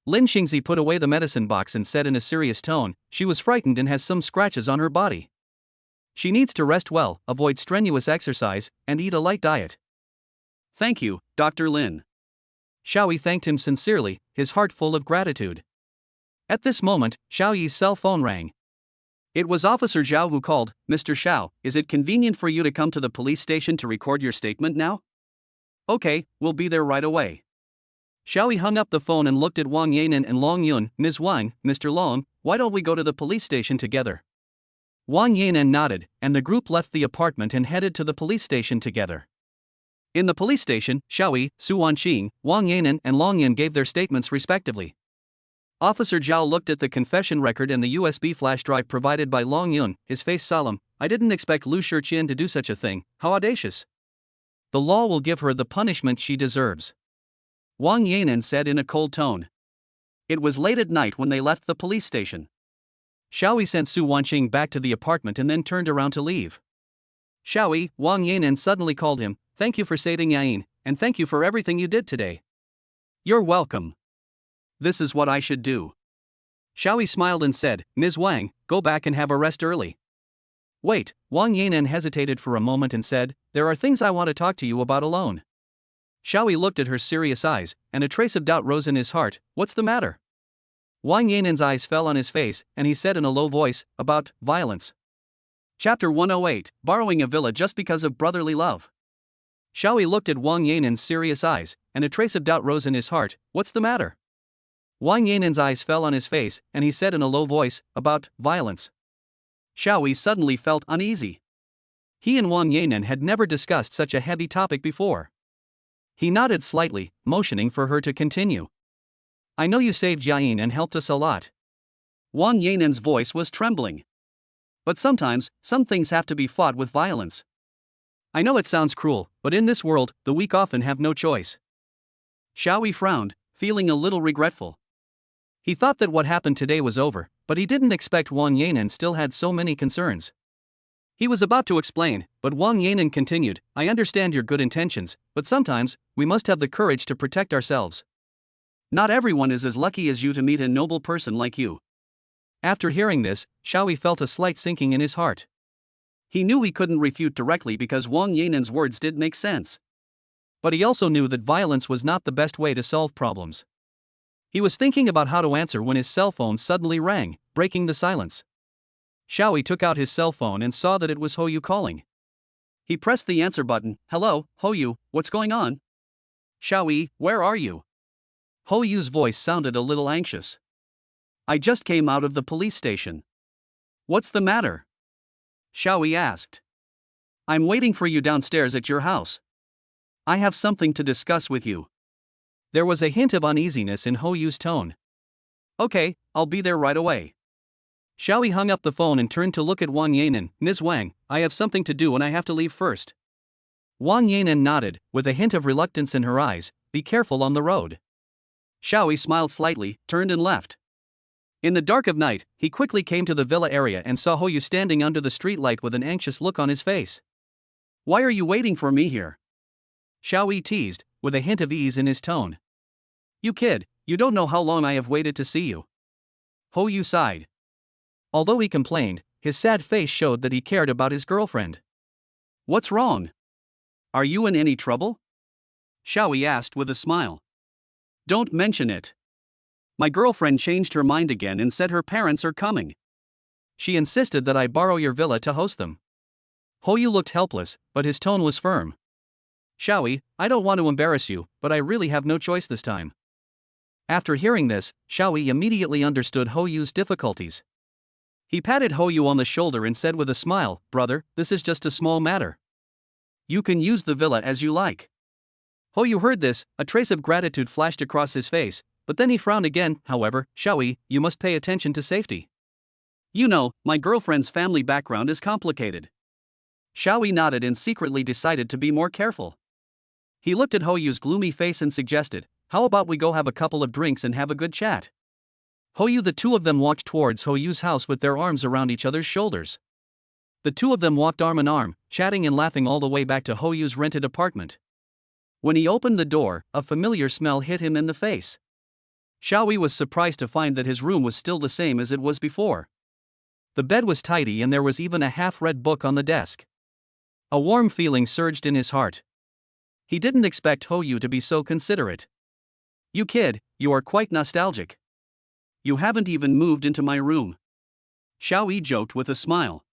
Lin Xingzi put away the medicine box and said in a serious tone, she was frightened and has some scratches on her body. She needs to rest well, avoid strenuous exercise, and eat a light diet. Thank you, Dr. Lin. Xiao Yi thanked him sincerely, his heart full of gratitude. At this moment, Xiao Yi's cell phone rang. It was Officer Zhao who called. Mr. Xiao, is it convenient for you to come to the police station to record your statement now? Okay, we'll be there right away. Xiaoyi hung up the phone and looked at Wang Yanan and Long Yun. Ms. Wang, Mr. Long, why don't we go to the police station together? Wang Yanan nodded, and the group left the apartment and headed to the police station together. In the police station, Xiaoyi, Su Wanqing, Wang Yanan and Long Yun gave their statements respectively. Officer Zhao looked at the confession record and the USB flash drive provided by Long Yun, his face solemn. I didn't expect Lu Shiqian to do such a thing, how audacious. The law will give her the punishment she deserves. Wang Yanan said in a cold tone. It was late at night when they left the police station. Xiaoyi sent Su Wanqing back to the apartment and then turned around to leave. Xiaoyi, Wang Yanan suddenly called him. Thank you for saving Yain, and thank you for everything you did today. You're welcome. This is what I should do. Xiaoyi smiled and said, Ms. Wang, go back and have a rest early. Wait, Wang Yanan hesitated for a moment and said, there are things I want to talk to you about alone. Xiaoyi looked at her serious eyes, and a trace of doubt rose in his heart. What's the matter? Wang Yanan's eyes fell on his face, and he said in a low voice, about violence. Chapter 108, Borrowing a Villa Just Because of Brotherly Love. Xiaoyi looked at Wang Yanan's serious eyes, and a trace of doubt rose in his heart. What's the matter? Wang Yanan's eyes fell on his face, and he said in a low voice, about violence. Xiaoyi suddenly felt uneasy. He and Wang Yanan had never discussed such a heavy topic before. He nodded slightly, motioning for her to continue. I know you saved Yain and helped us a lot. Wang Yanan's voice was trembling. But sometimes, some things have to be fought with violence. I know it sounds cruel, but in this world, the weak often have no choice. Xiaoyi frowned, feeling a little regretful. He thought that what happened today was over, but he didn't expect Wang Yanan still had so many concerns. He was about to explain, but Wang Yanan continued, I understand your good intentions, but sometimes, we must have the courage to protect ourselves. Not everyone is as lucky as you to meet a noble person like you. After hearing this, Xiaoyi felt a slight sinking in his heart. He knew he couldn't refute directly because Wang Yanan's words did make sense. But he also knew that violence was not the best way to solve problems. He was thinking about how to answer when his cell phone suddenly rang, breaking the silence. Xiaoyi took out his cell phone and saw that it was Hou calling. He pressed the answer button. Hello, Hou, what's going on? Xiaoyi, where are you? Hou's voice sounded a little anxious. I just came out of the police station. What's the matter? Xiaoyi asked. I'm waiting for you downstairs at your house. I have something to discuss with you. There was a hint of uneasiness in Hou's tone. Okay, I'll be there right away. Xiaoyi hung up the phone and turned to look at Wang Yanan. Ms. Wang, I have something to do and I have to leave first. Wang Yanan nodded, with a hint of reluctance in her eyes. Be careful on the road. Xiaoyi smiled slightly, turned and left. In the dark of night, he quickly came to the villa area and saw Hou standing under the streetlight with an anxious look on his face. Why are you waiting for me here? Xiaoyi teased, with a hint of ease in his tone. You kid, you don't know how long I have waited to see you. Hou sighed. Although he complained, his sad face showed that he cared about his girlfriend. What's wrong? Are you in any trouble? Xiaoyi asked with a smile. Don't mention it. My girlfriend changed her mind again and said her parents are coming. She insisted that I borrow your villa to host them. Hou looked helpless, but his tone was firm. Xiaoyi, I don't want to embarrass you, but I really have no choice this time. After hearing this, Xiaoyi immediately understood Hou's difficulties. He patted Hou on the shoulder and said with a smile, Brother, this is just a small matter. You can use the villa as you like. Hou heard this, a trace of gratitude flashed across his face, but then he frowned again. However, Xiaoyi, you must pay attention to safety. You know, my girlfriend's family background is complicated. Xiaoyi nodded and secretly decided to be more careful. He looked at Hou's gloomy face and suggested, how about we go have a couple of drinks and have a good chat? The two of them walked towards Hou's house with their arms around each other's shoulders. The two of them walked arm in arm, chatting and laughing all the way back to Hou's rented apartment. When he opened the door, a familiar smell hit him in the face. Xiaoyi was surprised to find that his room was still the same as it was before. The bed was tidy and there was even a half-read book on the desk. A warm feeling surged in his heart. He didn't expect Hou to be so considerate. You kid, you are quite nostalgic. You haven't even moved into my room. Xiao Yi joked with a smile.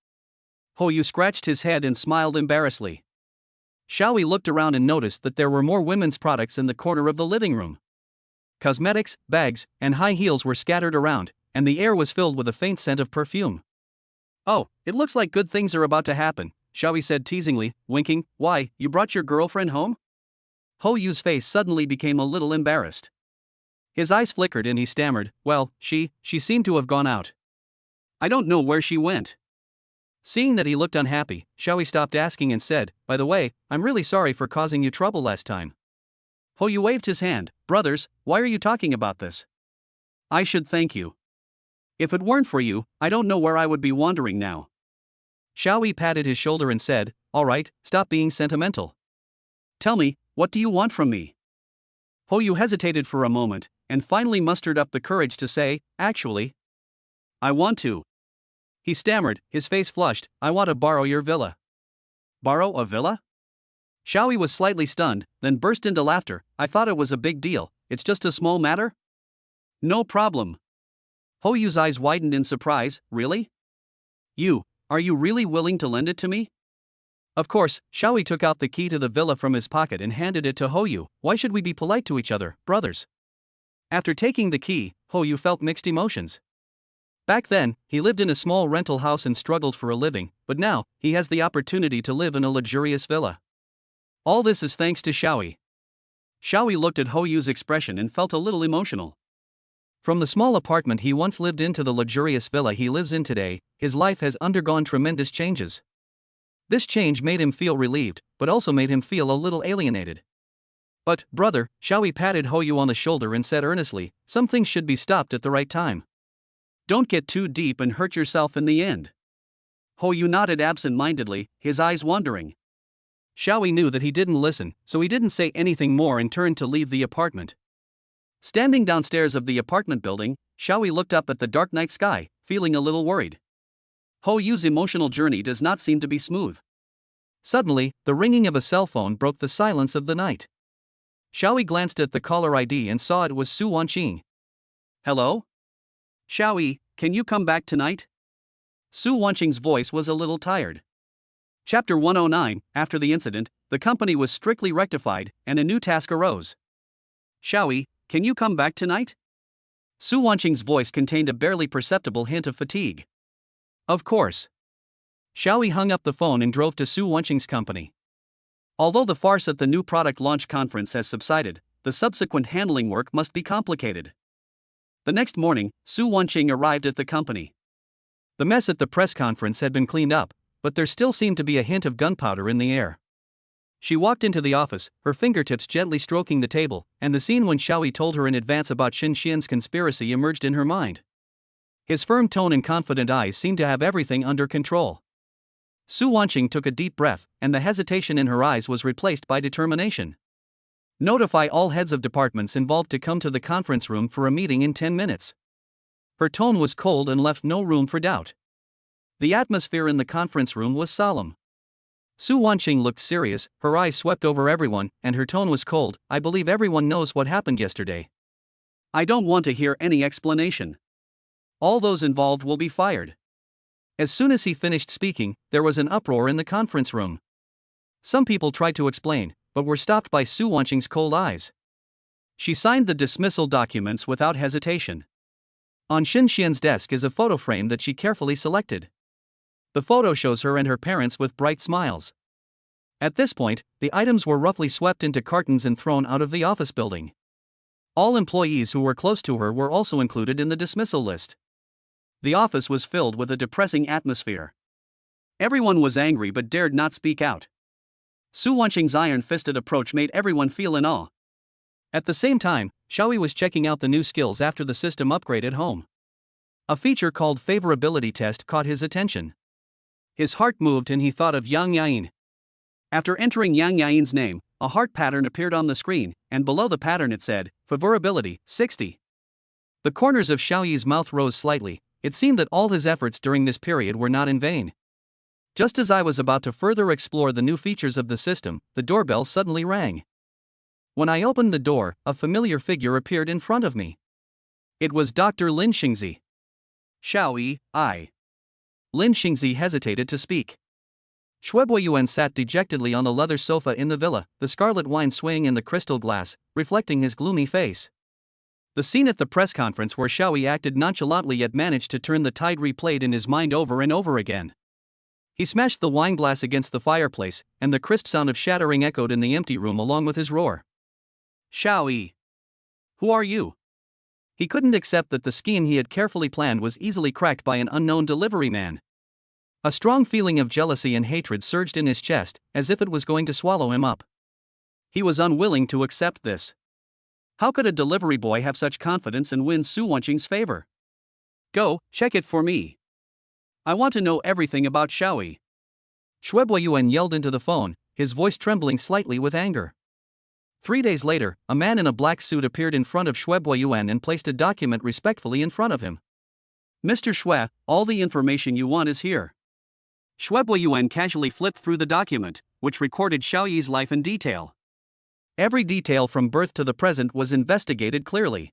Hou Yu scratched his head and smiled embarrassedly. Xiao Yi looked around and noticed that there were more women's products in the corner of the living room. Cosmetics, bags, and high heels were scattered around, and the air was filled with a faint scent of perfume. Oh, it looks like good things are about to happen, Xiao Yi said teasingly, winking. Why, you brought your girlfriend home? Hou Yu's face suddenly became a little embarrassed. His eyes flickered and he stammered, well, she seemed to have gone out. I don't know where she went. Seeing that he looked unhappy, Xiao Yi stopped asking and said, by the way, I'm really sorry for causing you trouble last time. Hou Yu waved his hand. Brothers, why are you talking about this? I should thank you. If it weren't for you, I don't know where I would be wandering now. Xiao Yi patted his shoulder and said, all right, stop being sentimental. Tell me, what do you want from me? Hou Yu hesitated for a moment, and finally mustered up the courage to say, actually, I want to. He stammered, his face flushed, I want to borrow your villa. Borrow a villa? Xiao Yi was slightly stunned, then burst into laughter. I thought it was a big deal, it's just a small matter? No problem. Hou Yu's eyes widened in surprise, really? Are you really willing to lend it to me? Of course, Xiao Yi took out the key to the villa from his pocket and handed it to Hou Yu. Why should we be polite to each other, brothers? After taking the key, Hou Yu felt mixed emotions. Back then, he lived in a small rental house and struggled for a living, but now, he has the opportunity to live in a luxurious villa. All this is thanks to Xiao Yi. Xiao Yi looked at Hou Yu's expression and felt a little emotional. From the small apartment he once lived in to the luxurious villa he lives in today, his life has undergone tremendous changes. This change made him feel relieved, but also made him feel a little alienated. But, brother, Xiao Yi patted Hou Yu on the shoulder and said earnestly, some things should be stopped at the right time. Don't get too deep and hurt yourself in the end. Hou Yu nodded absent-mindedly, his eyes wandering. Xiao Yi knew that he didn't listen, so he didn't say anything more and turned to leave the apartment. Standing downstairs of the apartment building, Xiao Yi looked up at the dark night sky, feeling a little worried. Hou Yu's emotional journey does not seem to be smooth. Suddenly, the ringing of a cell phone broke the silence of the night. Xiao Yi glanced at the caller ID and saw it was Su Wanqing. Hello? Xiao Yi, can you come back tonight? Su Wanqing's voice was a little tired. Chapter 109, after the incident, the company was strictly rectified, and a new task arose. Xiao Yi, can you come back tonight? Su Wanqing's voice contained a barely perceptible hint of fatigue. Of course. Xiao Yi hung up the phone and drove to Su Wanqing's company. Although the farce at the new product launch conference has subsided, the subsequent handling work must be complicated. The next morning, Su Wanqing arrived at the company. The mess at the press conference had been cleaned up, but there still seemed to be a hint of gunpowder in the air. She walked into the office, her fingertips gently stroking the table, and the scene when Xiao Yi told her in advance about Xin Xian's conspiracy emerged in her mind. His firm tone and confident eyes seemed to have everything under control. Su Wanqing took a deep breath, and the hesitation in her eyes was replaced by determination. Notify all heads of departments involved to come to the conference room for a meeting in 10 minutes. Her tone was cold and left no room for doubt. The atmosphere in the conference room was solemn. Su Wanqing looked serious, her eyes swept over everyone, and her tone was cold. I believe everyone knows what happened yesterday. I don't want to hear any explanation. All those involved will be fired. As soon as he finished speaking, there was an uproar in the conference room. Some people tried to explain, but were stopped by Su Wanqing's cold eyes. She signed the dismissal documents without hesitation. On Xin Xian's desk is a photo frame that she carefully selected. The photo shows her and her parents with bright smiles. At this point, the items were roughly swept into cartons and thrown out of the office building. All employees who were close to her were also included in the dismissal list. The office was filled with a depressing atmosphere. Everyone was angry but dared not speak out. Su Wanqing's iron-fisted approach made everyone feel in awe. At the same time, Xiao Yi was checking out the new skills after the system upgrade at home. A feature called Favorability Test caught his attention. His heart moved and he thought of Yang Yain. After entering Yang Yain's name, a heart pattern appeared on the screen, and below the pattern it said, Favorability, 60. The corners of Xiao Yi's mouth rose slightly. It seemed that all his efforts during this period were not in vain. Just as I was about to further explore the new features of the system, the doorbell suddenly rang. When I opened the door, a familiar figure appeared in front of me. It was Dr. Lin Xingzi. Xiao Yi, Lin Xingzi hesitated to speak. Yuan sat dejectedly on the leather sofa in the villa, the scarlet wine swaying in the crystal glass, reflecting his gloomy face. The scene at the press conference where Xiaoyi acted nonchalantly yet managed to turn the tide replayed in his mind over and over again. He smashed the wine glass against the fireplace, and the crisp sound of shattering echoed in the empty room along with his roar. Xiaoyi! Who are you? He couldn't accept that the scheme he had carefully planned was easily cracked by an unknown delivery man. A strong feeling of jealousy and hatred surged in his chest, as if it was going to swallow him up. He was unwilling to accept this. How could a delivery boy have such confidence and win Su Wanqing's favor? Go, check it for me. I want to know everything about Xiaoyi. Yuan yelled into the phone, his voice trembling slightly with anger. 3 days later, a man in a black suit appeared in front of Yuan and placed a document respectfully in front of him. Mr. Xue, all the information you want is here. Yuan casually flipped through the document, which recorded Xiaoyi's life in detail. Every detail from birth to the present was investigated clearly.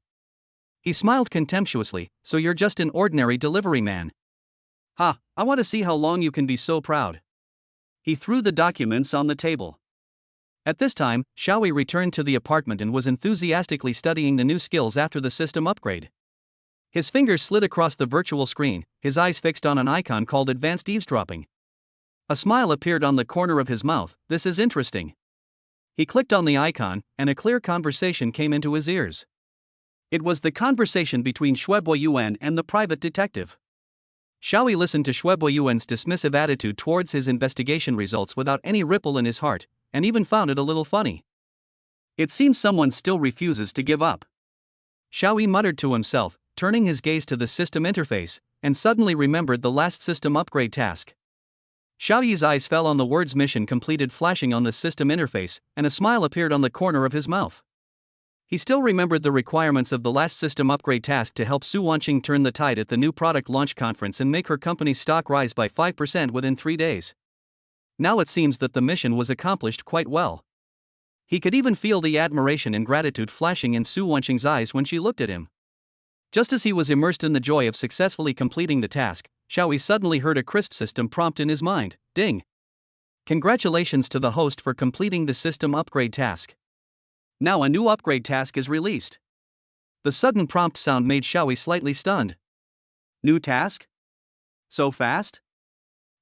He smiled contemptuously. So you're just an ordinary delivery man. Ha, I want to see how long you can be so proud. He threw the documents on the table. At this time, Xiaoyi returned to the apartment and was enthusiastically studying the new skills after the system upgrade. His fingers slid across the virtual screen, his eyes fixed on an icon called Advanced Eavesdropping. A smile appeared on the corner of his mouth. This is interesting. He clicked on the icon, and a clear conversation came into his ears. It was the conversation between Yuan and the private detective. Xiaoyi listened to Yuan's dismissive attitude towards his investigation results without any ripple in his heart, and even found it a little funny. It seems someone still refuses to give up. Xiaoyi muttered to himself, turning his gaze to the system interface, and suddenly remembered the last system upgrade task. Xiaoyi's eyes fell on the words mission completed flashing on the system interface, and a smile appeared on the corner of his mouth. He still remembered the requirements of the last system upgrade task to help Su Wanqing turn the tide at the new product launch conference and make her company's stock rise by 5% within 3 days. Now it seems that the mission was accomplished quite well. He could even feel the admiration and gratitude flashing in Su Wanqing's eyes when she looked at him. Just as he was immersed in the joy of successfully completing the task, Xiaoyi suddenly heard a crisp system prompt in his mind. Ding! Congratulations to the host for completing the system upgrade task. Now a new upgrade task is released. The sudden prompt sound made Xiaoyi slightly stunned. New task? So fast?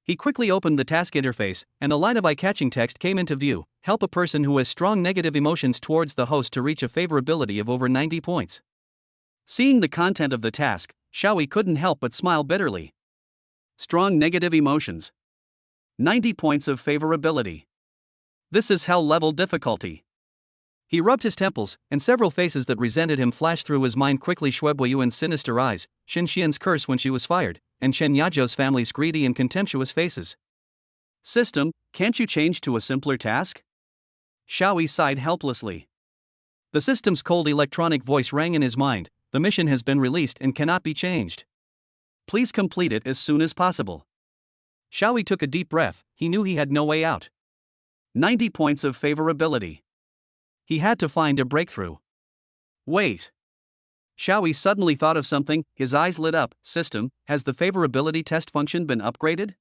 He quickly opened the task interface, and a line of eye-catching text came into view. Help a person who has strong negative emotions towards the host to reach a favorability of over 90 points. Seeing the content of the task, Xiaoyi couldn't help but smile bitterly. Strong negative emotions. 90 points of favorability. This is hell-level difficulty. He rubbed his temples, and several faces that resented him flashed through his mind quickly. Yuan's sinister eyes, Xin Xian's curse when she was fired, and Chen Yazhou's family's greedy and contemptuous faces. System, can't you change to a simpler task? Xiaoyi sighed helplessly. The system's cold electronic voice rang in his mind. The mission has been released and cannot be changed. Please complete it as soon as possible. Xiaoyi took a deep breath. He knew he had no way out. 90 points of favorability. He had to find a breakthrough. Wait. Xiaoyi suddenly thought of something, his eyes lit up. System, has the favorability test function been upgraded?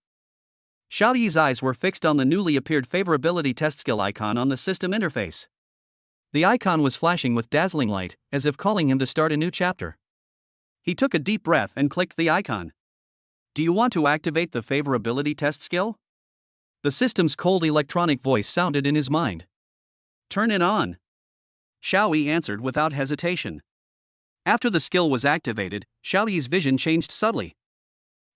Xiaoyi's eyes were fixed on the newly appeared favorability test skill icon on the system interface. The icon was flashing with dazzling light, as if calling him to start a new chapter. He took a deep breath and clicked the icon. Do you want to activate the favorability test skill? The system's cold electronic voice sounded in his mind. Turn it on. Xiaoyi answered without hesitation. After the skill was activated, Xiaoyi's vision changed subtly.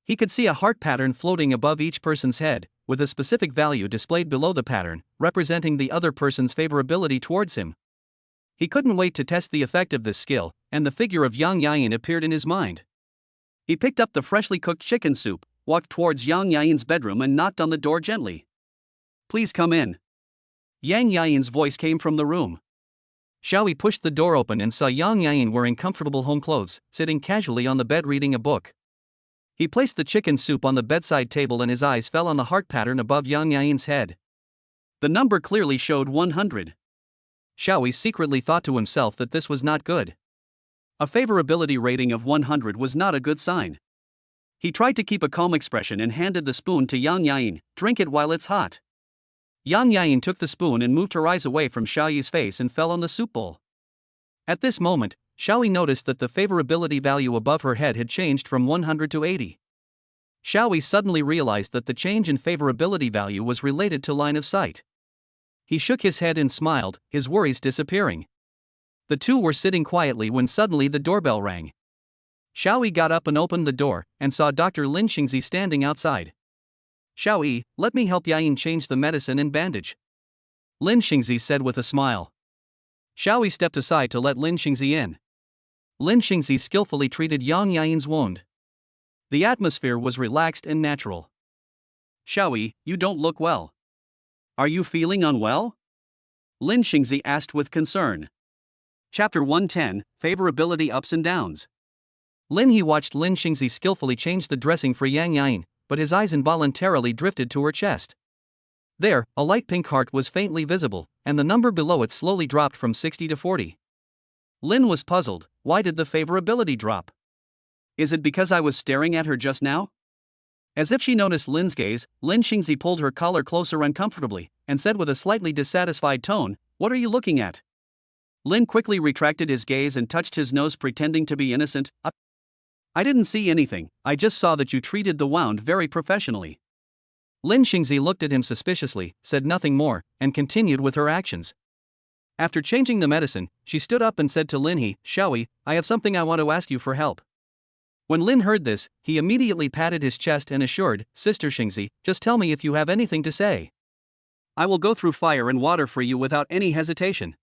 He could see a heart pattern floating above each person's head, with a specific value displayed below the pattern, representing the other person's favorability towards him. He couldn't wait to test the effect of this skill, and the figure of young Yain appeared in his mind. He picked up the freshly cooked chicken soup, walked towards young Yain's bedroom and knocked on the door gently. Please come in. Yang Yain's voice came from the room. Xiaoyi pushed the door open and saw young Yain wearing comfortable home clothes, sitting casually on the bed reading a book. He placed the chicken soup on the bedside table and his eyes fell on the heart pattern above young Yain's head. The number clearly showed 100. Xiaoyi secretly thought to himself that this was not good. A favorability rating of 100 was not a good sign. He tried to keep a calm expression and handed the spoon to Yain. Drink it while it's hot. Yain took the spoon and moved her eyes away from Xiaoyi's face and fell on the soup bowl. At this moment, Xiaoyi noticed that the favorability value above her head had changed from 100 to 80. Xiaoyi suddenly realized that the change in favorability value was related to line of sight. He shook his head and smiled, his worries disappearing. The two were sitting quietly when suddenly the doorbell rang. Xiaoyi got up and opened the door, and saw Dr. Lin Xingzi standing outside. "Xiaoyi, let me help Yain change the medicine and bandage," Lin Xingzi said with a smile. Xiaoyi stepped aside to let Lin Xingzi in. Lin Xingzi skillfully treated Yain's wound. The atmosphere was relaxed and natural. "Xiaoyi, you don't look well. Are you feeling unwell?" Lin Xingzi asked with concern. Chapter 110, Favorability Ups and Downs. Lin He watched Lin Xingzi skillfully change the dressing for Yain, but his eyes involuntarily drifted to her chest. There, a light pink heart was faintly visible, and the number below it slowly dropped from 60 to 40. Lin was puzzled. Why did the favorability drop? Is it because I was staring at her just now? As if she noticed Lin's gaze, Lin Xingzi pulled her collar closer uncomfortably, and said with a slightly dissatisfied tone, "What are you looking at?" Lin quickly retracted his gaze and touched his nose, pretending to be innocent. "I didn't see anything, I just saw that you treated the wound very professionally." Lin Xingzi looked at him suspiciously, said nothing more, and continued with her actions. After changing the medicine, she stood up and said to Lin He, "Xiaoyi, I have something I want to ask you for help." When Lin heard this, he immediately patted his chest and assured, "Sister Xingzi, just tell me if you have anything to say. I will go through fire and water for you without any hesitation."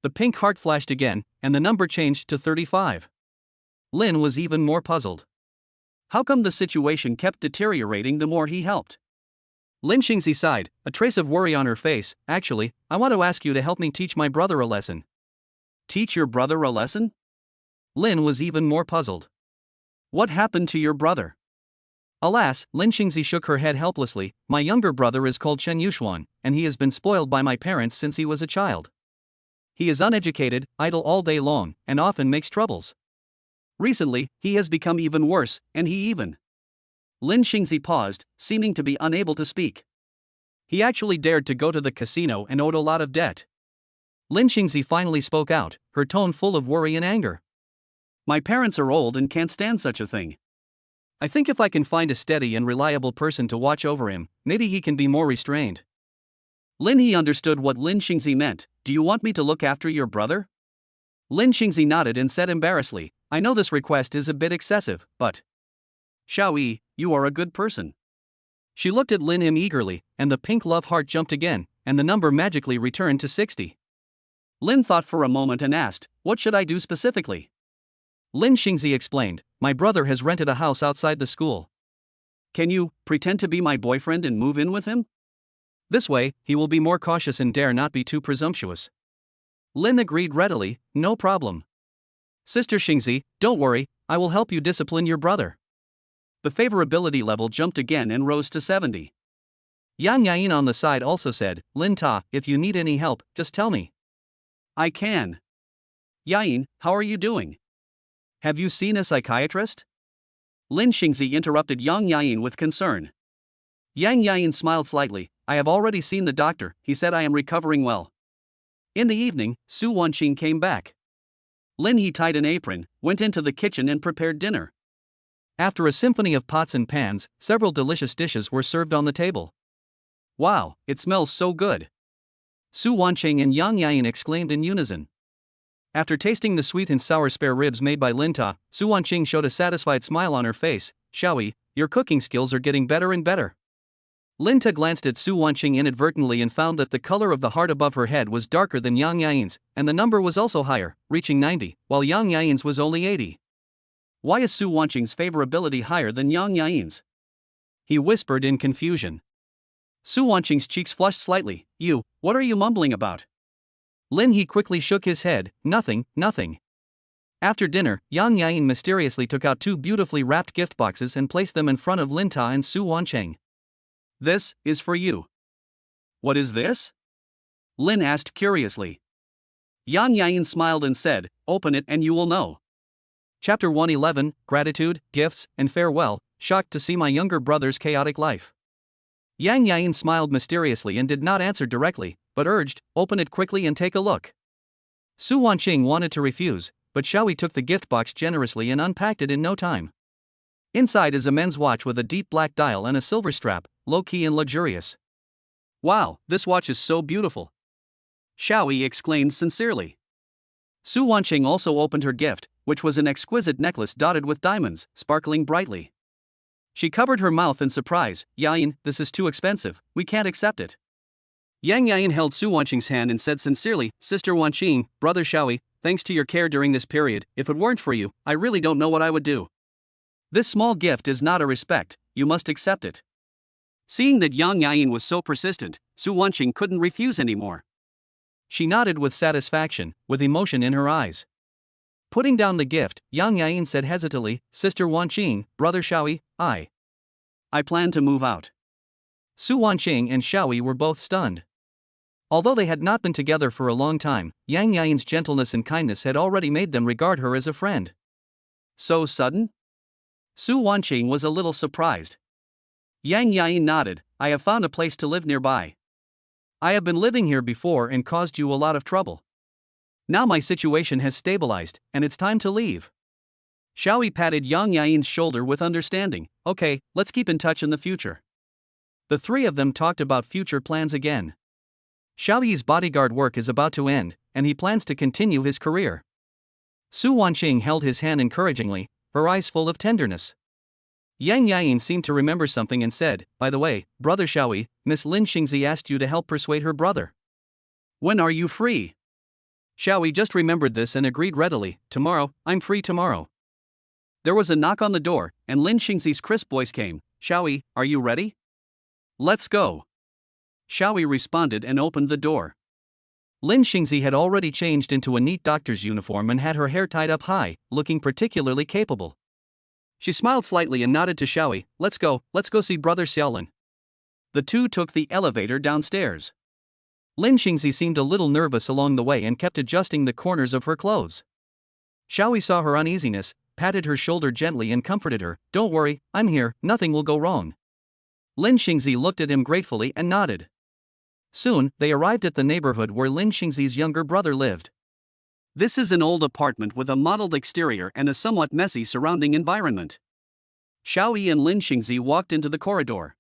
The pink heart flashed again, and the number changed to 35. Lin was even more puzzled. How come the situation kept deteriorating the more he helped? Lin Xingzi sighed, a trace of worry on her face. "Actually, I want to ask you to help me teach my brother a lesson." "Teach your brother a lesson?" Lin was even more puzzled. "What happened to your brother?" "Alas," Lin Xingzi shook her head helplessly, "my younger brother is called Chen Yushuan, and he has been spoiled by my parents since he was a child. He is uneducated, idle all day long, and often makes troubles. Recently, he has become even worse, and he even..." Lin Xingzi paused, seeming to be unable to speak. "He actually dared to go to the casino and owed a lot of debt." Lin Xingzi finally spoke out, her tone full of worry and anger. "My parents are old and can't stand such a thing. I think if I can find a steady and reliable person to watch over him, maybe he can be more restrained." Lin He understood what Lin Xingzi meant. "Do you want me to look after your brother?" Lin Xingzi nodded and said embarrassedly, "I know this request is a bit excessive, but..." "Xiaoyi, you are a good person." She looked at Lin Him eagerly, and the pink love heart jumped again, and the number magically returned to 60. Lin thought for a moment and asked, "What should I do specifically?" Lin Xingzi explained, "My brother has rented a house outside the school. Can you pretend to be my boyfriend and move in with him? This way, he will be more cautious and dare not be too presumptuous." Lin agreed readily, "No problem. Sister Xingzi, don't worry, I will help you discipline your brother." The favorability level jumped again and rose to 70. Yain on the side also said, "Lin Ta, if you need any help, just tell me. I can." "Yain, how are you doing? Have you seen a psychiatrist?" Lin Xingzi interrupted Yain with concern. Yain smiled slightly. "I have already seen the doctor, he said I am recovering well." In the evening, Su Wanqing came back. Lin He tied an apron, went into the kitchen and prepared dinner. After a symphony of pots and pans, several delicious dishes were served on the table. "Wow, it smells so good!" Su Wanqing and Yain exclaimed in unison. After tasting the sweet and sour spare ribs made by Lin Ta, Su Wanqing showed a satisfied smile on her face. "Xiaoyi, your cooking skills are getting better and better." Lin Ta glanced at Su Wanqing inadvertently and found that the color of the heart above her head was darker than Yain's, and the number was also higher, reaching 90, while Yain's was only 80. "Why is Su Wanqing's favorability higher than Yain's?" he whispered in confusion. Su Wanqing's cheeks flushed slightly. What are you mumbling about?" Lin He quickly shook his head. Nothing. After dinner, Yain mysteriously took out two beautifully wrapped gift boxes and placed them in front of Lin Ta and Su Wanqing. "This is for you." "What is this?" Lin asked curiously. Yain smiled and said, "Open it and you will know." Chapter 111, Gratitude, Gifts, and Farewell. shocked to see my younger brother's chaotic life. Yain smiled mysteriously and did not answer directly, but urged, open it quickly and take a look. Su Wanqing wanted to refuse, but Xiaoyi took the gift box generously and unpacked it in no time. Inside is a men's watch with a deep black dial and a silver strap, low-key and luxurious. Wow, this watch is so beautiful! Xiaoyi exclaimed sincerely. Su Wanqing also opened her gift, which was an exquisite necklace dotted with diamonds, sparkling brightly. She covered her mouth in surprise. Yain, this is too expensive, we can't accept it. Yain held Su Wanqing's hand and said sincerely, Sister Wanqing, Brother Xiaoyi, thanks to your care during this period, if it weren't for you, I really don't know what I would do. This small gift is not a respect, you must accept it. Seeing that Yain was so persistent, Su Wanqing couldn't refuse anymore. She nodded with satisfaction, with emotion in her eyes. Putting down the gift, Yain said hesitantly, Sister Wanqing, Brother Xiaoyi, I plan to move out. Su Wanqing and Xiaoyi were both stunned. Although they had not been together for a long time, Yain's gentleness and kindness had already made them regard her as a friend. So sudden? Su Wanqing was a little surprised. Yain nodded, I have found a place to live nearby. I have been living here before and caused you a lot of trouble. Now my situation has stabilized, and it's time to leave. Xiaoyi patted Yain's shoulder with understanding. Okay, let's keep in touch in the future. The three of them talked about future plans again. Xiaoyi's bodyguard work is about to end, and he plans to continue his career. Su Wanqing held his hand encouragingly, her eyes full of tenderness. Yain seemed to remember something and said, By the way, Brother Xiaoyi, Miss Lin Xingzi asked you to help persuade her brother. When are you free? Xiaoyi just remembered this and agreed readily, Tomorrow, I'm free tomorrow. There was a knock on the door, and Lin Xingzi's crisp voice came, Xiaoyi, are you ready? Let's go. Xiaoyi responded and opened the door. Lin Xingzi had already changed into a neat doctor's uniform and had her hair tied up high, looking particularly capable. She smiled slightly and nodded to Xiaoyi, let's go see Brother Xiaolin. The two took the elevator downstairs. Lin Xingzi seemed a little nervous along the way and kept adjusting the corners of her clothes. Xiaoyi saw her uneasiness, patted her shoulder gently and comforted her, Don't worry, I'm here, nothing will go wrong. Lin Xingzi looked at him gratefully and nodded. Soon, they arrived at the neighborhood where Lin Xingzi's younger brother lived. This is an old apartment with a modeled exterior and a somewhat messy surrounding environment. Xiaoyi and Lin Xingzi walked into the corridor.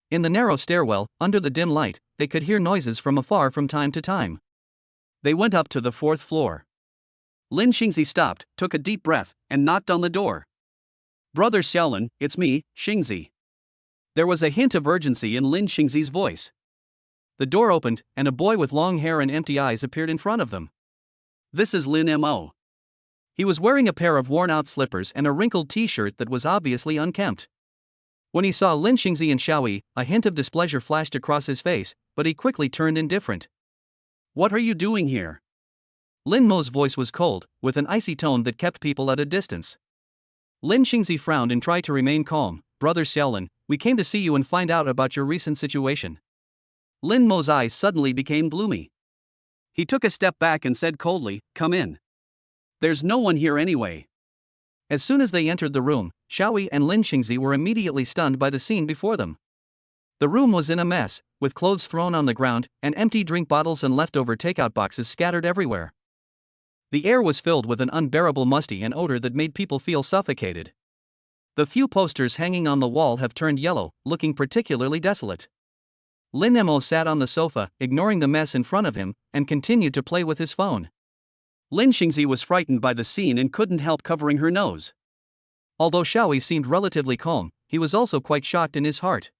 In the narrow stairwell, under the dim light, they could hear noises from afar from time to time. They went up to the 4th floor. Lin Xingzi stopped, took a deep breath, and knocked on the door. Brother Xiaolin, it's me, Xingzi. There was a hint of urgency in Lin Xingzi's voice. The door opened, and a boy with long hair and empty eyes appeared in front of them. This is Lin Mo. He was wearing a pair of worn-out slippers and a wrinkled t-shirt that was obviously unkempt. When he saw Lin Xingzi and Xiaoyi, a hint of displeasure flashed across his face, but he quickly turned indifferent. What are you doing here? Lin Mo's voice was cold, with an icy tone that kept people at a distance. Lin Xingzi frowned and tried to remain calm. Brother Xiaolin, we came to see you and find out about your recent situation. Lin Mo's eyes suddenly became gloomy. He took a step back and said coldly, Come in. There's no one here anyway. As soon as they entered the room, Xiaoyi and Lin Xingzi were immediately stunned by the scene before them. The room was in a mess, with clothes thrown on the ground, and empty drink bottles and leftover takeout boxes scattered everywhere. The air was filled with an unbearable musty and odor that made people feel suffocated. The few posters hanging on the wall have turned yellow, looking particularly desolate. Lin Mo sat on the sofa, ignoring the mess in front of him, and continued to play with his phone. Lin Xingzi was frightened by the scene and couldn't help covering her nose. Although Xiaoyi seemed relatively calm, he was also quite shocked in his heart.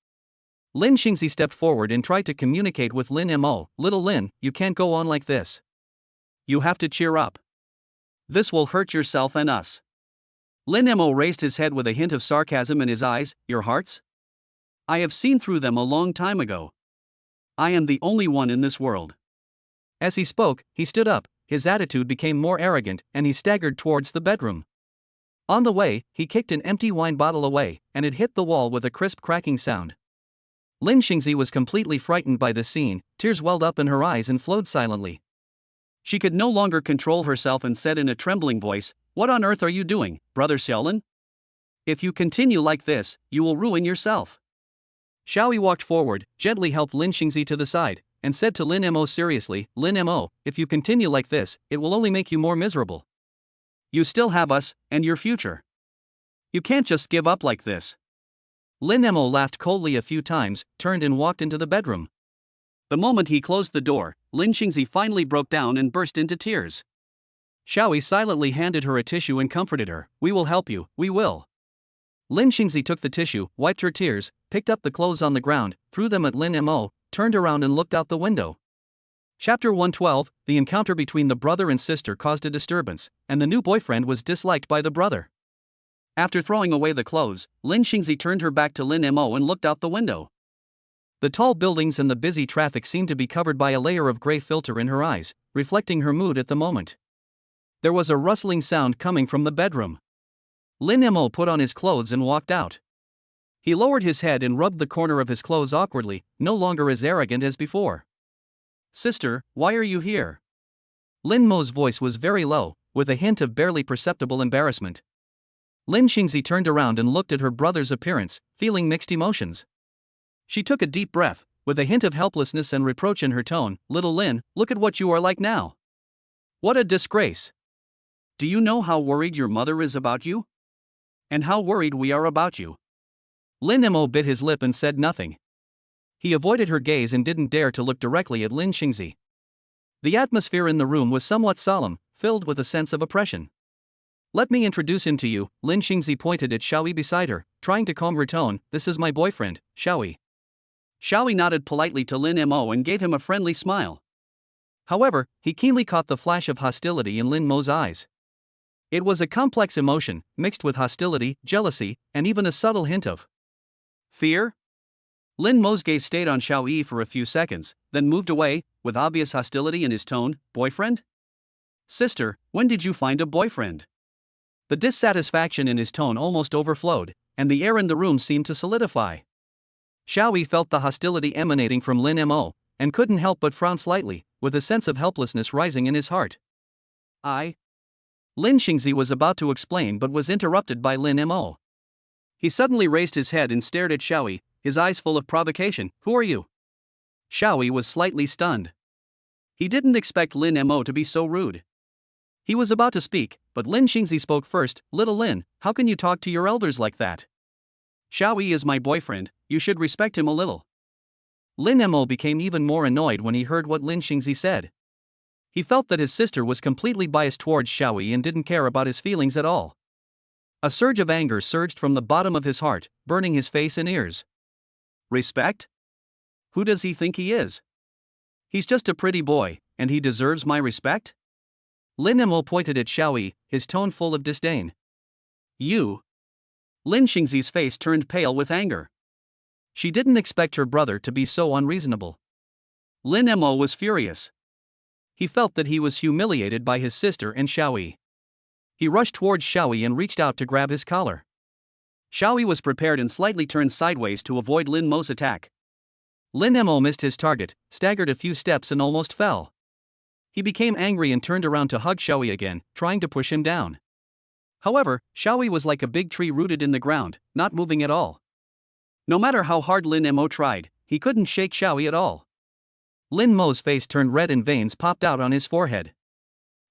Lin Xingzi stepped forward and tried to communicate with Lin Mo. Little Lin, you can't go on like this. You have to cheer up. This will hurt yourself and us. Lin Mo raised his head with a hint of sarcasm in his eyes. Your hearts? I have seen through them a long time ago. I am the only one in this world. As he spoke, he stood up, his attitude became more arrogant, and he staggered towards the bedroom. On the way, he kicked an empty wine bottle away, and it hit the wall with a crisp cracking sound. Lin Xingzi was completely frightened by the scene, tears welled up in her eyes and flowed silently. She could no longer control herself and said in a trembling voice, What on earth are you doing, Brother Xiaolin? If you continue like this, you will ruin yourself. Xiaoyi walked forward, gently helped Lin Xingzi to the side, and said to Lin Mo seriously, Lin Mo, if you continue like this, it will only make you more miserable. You still have us, and your future. You can't just give up like this. Lin Mo laughed coldly a few times, turned and walked into the bedroom. The moment he closed the door, Lin Xingzi finally broke down and burst into tears. Xiaoyi silently handed her a tissue and comforted her. We will help you, we will. Lin Xingzi took the tissue, wiped her tears, picked up the clothes on the ground, threw them at Lin Mo, turned around and looked out the window. Chapter 112, the encounter between the brother and sister caused a disturbance, and the new boyfriend was disliked by the brother. After throwing away the clothes, Lin Xingzi turned her back to Lin Mo and looked out the window. The tall buildings and the busy traffic seemed to be covered by a layer of gray filter in her eyes, reflecting her mood at the moment. There was a rustling sound coming from the bedroom. Lin Mo put on his clothes and walked out. He lowered his head and rubbed the corner of his clothes awkwardly, no longer as arrogant as before. Sister, why are you here? Lin Mo's voice was very low, with a hint of barely perceptible embarrassment. Lin Xingzi turned around and looked at her brother's appearance, feeling mixed emotions. She took a deep breath, with a hint of helplessness and reproach in her tone. Little Lin, look at what you are like now. What a disgrace. Do you know how worried your mother is about you? And how worried we are about you. Lin Mo bit his lip and said nothing. He avoided her gaze and didn't dare to look directly at Lin Xingzi. The atmosphere in the room was somewhat solemn, filled with a sense of oppression. Let me introduce him to you, Lin Xingzi pointed at Xiaoyi beside her, trying to calm her tone. This is my boyfriend, Xiaoyi. Xiaoyi nodded politely to Lin Mo and gave him a friendly smile. However, he keenly caught the flash of hostility in Lin Mo's eyes. It was a complex emotion, mixed with hostility, jealousy, and even a subtle hint of fear. Lin Mo's gaze stayed on Xiaoyi for a few seconds, then moved away, with obvious hostility in his tone. Boyfriend? Sister, when did you find a boyfriend? The dissatisfaction in his tone almost overflowed, and the air in the room seemed to solidify. Xiaoyi felt the hostility emanating from Lin Mo, and couldn't help but frown slightly, with a sense of helplessness rising in his heart. Lin Xingzi was about to explain but was interrupted by Lin Mo. He suddenly raised his head and stared at Xiaoyi, his eyes full of provocation. Who are you? Xiaoyi was slightly stunned. He didn't expect Lin Mo to be so rude. He was about to speak, but Lin Xingzi spoke first. Little Lin, how can you talk to your elders like that? Xiaoyi is my boyfriend, you should respect him a little. Lin Mo became even more annoyed when he heard what Lin Xingzi said. He felt that his sister was completely biased towards Xiaoyi and didn't care about his feelings at all. A surge of anger surged from the bottom of his heart, burning his face and ears. Respect? Who does he think he is? He's just a pretty boy, and he deserves my respect? Lin Mo pointed at Xiaoyi, his tone full of disdain. You? Lin Xingzi's face turned pale with anger. She didn't expect her brother to be so unreasonable. Lin Mo was furious. He felt that he was humiliated by his sister and Xiaoyi. He rushed towards Xiaoyi and reached out to grab his collar. Xiaoyi was prepared and slightly turned sideways to avoid Lin Mo's attack. Lin Mo missed his target, staggered a few steps and almost fell. He became angry and turned around to hug Xiaoyi again, trying to push him down. However, Xiaoyi was like a big tree rooted in the ground, not moving at all. No matter how hard Lin Mo tried, he couldn't shake Xiaoyi at all. Lin Mo's face turned red and veins popped out on his forehead.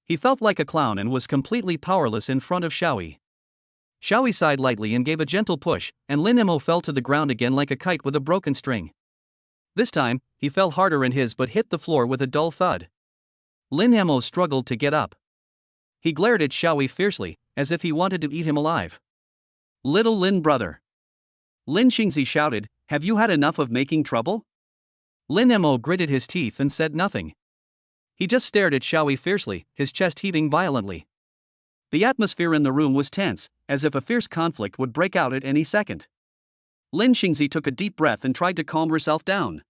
He felt like a clown and was completely powerless in front of Xiaoyi. Xiaoyi sighed lightly and gave a gentle push, and Lin Mo fell to the ground again like a kite with a broken string. This time, he fell harder in his but hit the floor with a dull thud. Lin Mo struggled to get up. He glared at Xiaoyi fiercely, as if he wanted to eat him alive. Little Lin brother. Lin Xingzi shouted, have you had enough of making trouble? Lin Mo gritted his teeth and said nothing. He just stared at Xiaoyi fiercely, his chest heaving violently. The atmosphere in the room was tense, as if a fierce conflict would break out at any second. Lin Xingzi took a deep breath and tried to calm herself down.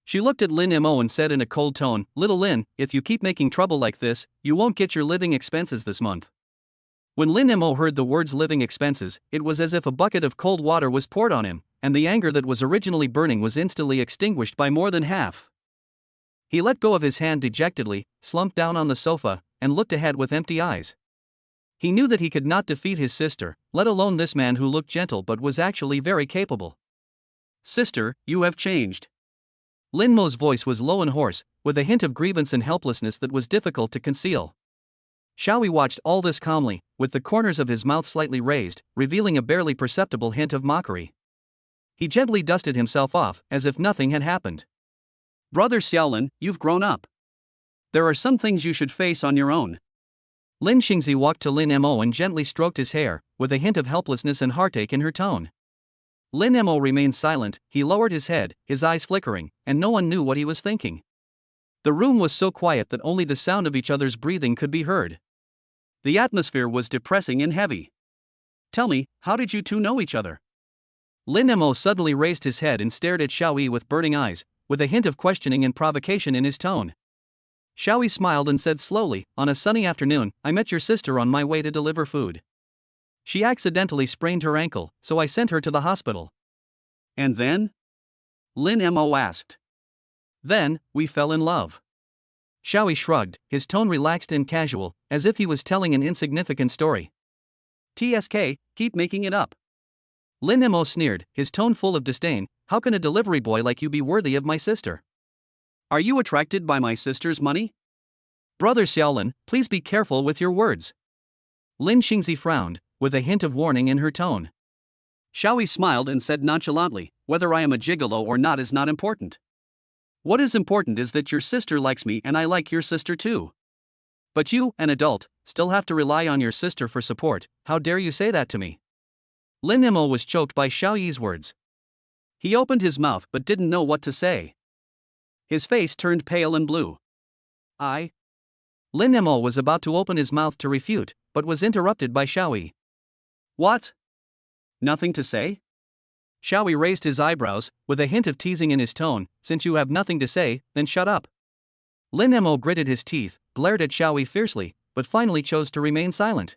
She looked at Lin Mo and said in a cold tone, Little Lin, if you keep making trouble like this, you won't get your living expenses this month. When Lin Mo heard the words living expenses, it was as if a bucket of cold water was poured on him, and the anger that was originally burning was instantly extinguished by more than half. He let go of his hand dejectedly, slumped down on the sofa, and looked ahead with empty eyes. He knew that he could not defeat his sister, let alone this man who looked gentle but was actually very capable. Sister, you have changed. Lin Mo's voice was low and hoarse, with a hint of grievance and helplessness that was difficult to conceal. Xiaoyi watched all this calmly, with the corners of his mouth slightly raised, revealing a barely perceptible hint of mockery. He gently dusted himself off, as if nothing had happened. Brother Xiaolin, you've grown up. There are some things you should face on your own. Lin Xingzi walked to Lin Mo and gently stroked his hair, with a hint of helplessness and heartache in her tone. Lin Mo remained silent, he lowered his head, his eyes flickering, and no one knew what he was thinking. The room was so quiet that only the sound of each other's breathing could be heard. The atmosphere was depressing and heavy. Tell me, how did you two know each other? Lin Mo suddenly raised his head and stared at Xiaoyi with burning eyes, with a hint of questioning and provocation in his tone. Xiaoyi smiled and said slowly, on a sunny afternoon, I met your sister on my way to deliver food. She accidentally sprained her ankle, so I sent her to the hospital. And then? Lin Mo asked. Then, we fell in love. Xiaoyi shrugged, his tone relaxed and casual, as if he was telling an insignificant story. TSK, keep making it up. Lin Mo sneered, his tone full of disdain, how can a delivery boy like you be worthy of my sister? Are you attracted by my sister's money? Brother Xiaolin, please be careful with your words. Lin Xingzi frowned, with a hint of warning in her tone. Xiaoyi smiled and said nonchalantly, whether I am a gigolo or not is not important. What is important is that your sister likes me and I like your sister too. But you, an adult, still have to rely on your sister for support, how dare you say that to me? Lin Mo was choked by Xiaoyi's words. He opened his mouth but didn't know what to say. His face turned pale and blue. Lin Mo was about to open his mouth to refute, but was interrupted by Xiaoyi. What? Nothing to say? Xiaoyi raised his eyebrows, with a hint of teasing in his tone, since you have nothing to say, then shut up. Lin Mo gritted his teeth, glared at Xiaoyi fiercely, but finally chose to remain silent.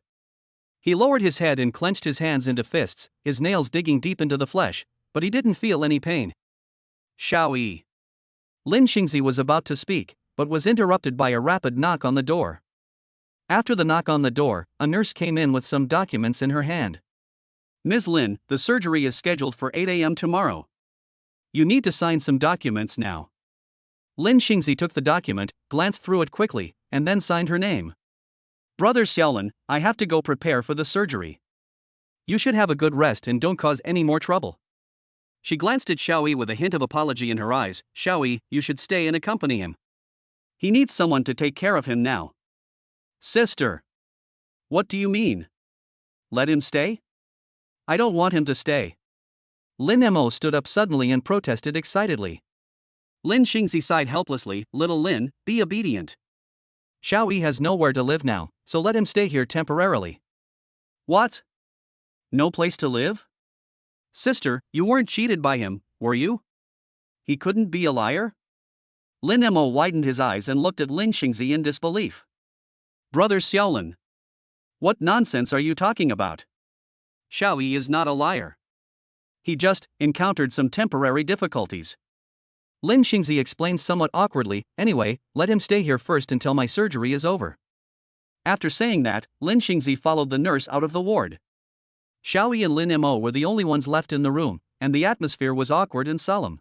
He lowered his head and clenched his hands into fists, his nails digging deep into the flesh, but he didn't feel any pain. Xiaoyi. Lin Xingzi was about to speak, but was interrupted by a rapid knock on the door. After the knock on the door, a nurse came in with some documents in her hand. Ms. Lin, the surgery is scheduled for 8 a.m. tomorrow. You need to sign some documents now. Lin Xingzi took the document, glanced through it quickly, and then signed her name. Brother Xiaolin, I have to go prepare for the surgery. You should have a good rest and don't cause any more trouble. She glanced at Xiaoyi with a hint of apology in her eyes. Xiaoyi, you should stay and accompany him. He needs someone to take care of him now. Sister. What do you mean? Let him stay? I don't want him to stay. Lin Mo stood up suddenly and protested excitedly. Lin Xingzi sighed helplessly, little Lin, be obedient. Xiaoyi has nowhere to live now, so let him stay here temporarily. What? No place to live? Sister, you weren't cheated by him, were you? He couldn't be a liar? Lin Mo widened his eyes and looked at Lin Xingzi in disbelief. Brother Xiaolin. What nonsense are you talking about? Xiaoyi is not a liar. He just encountered some temporary difficulties. Lin Xingzi explained somewhat awkwardly, anyway, let him stay here first until my surgery is over. After saying that, Lin Xingzi followed the nurse out of the ward. Xiaoyi and Lin Mo were the only ones left in the room, and the atmosphere was awkward and solemn.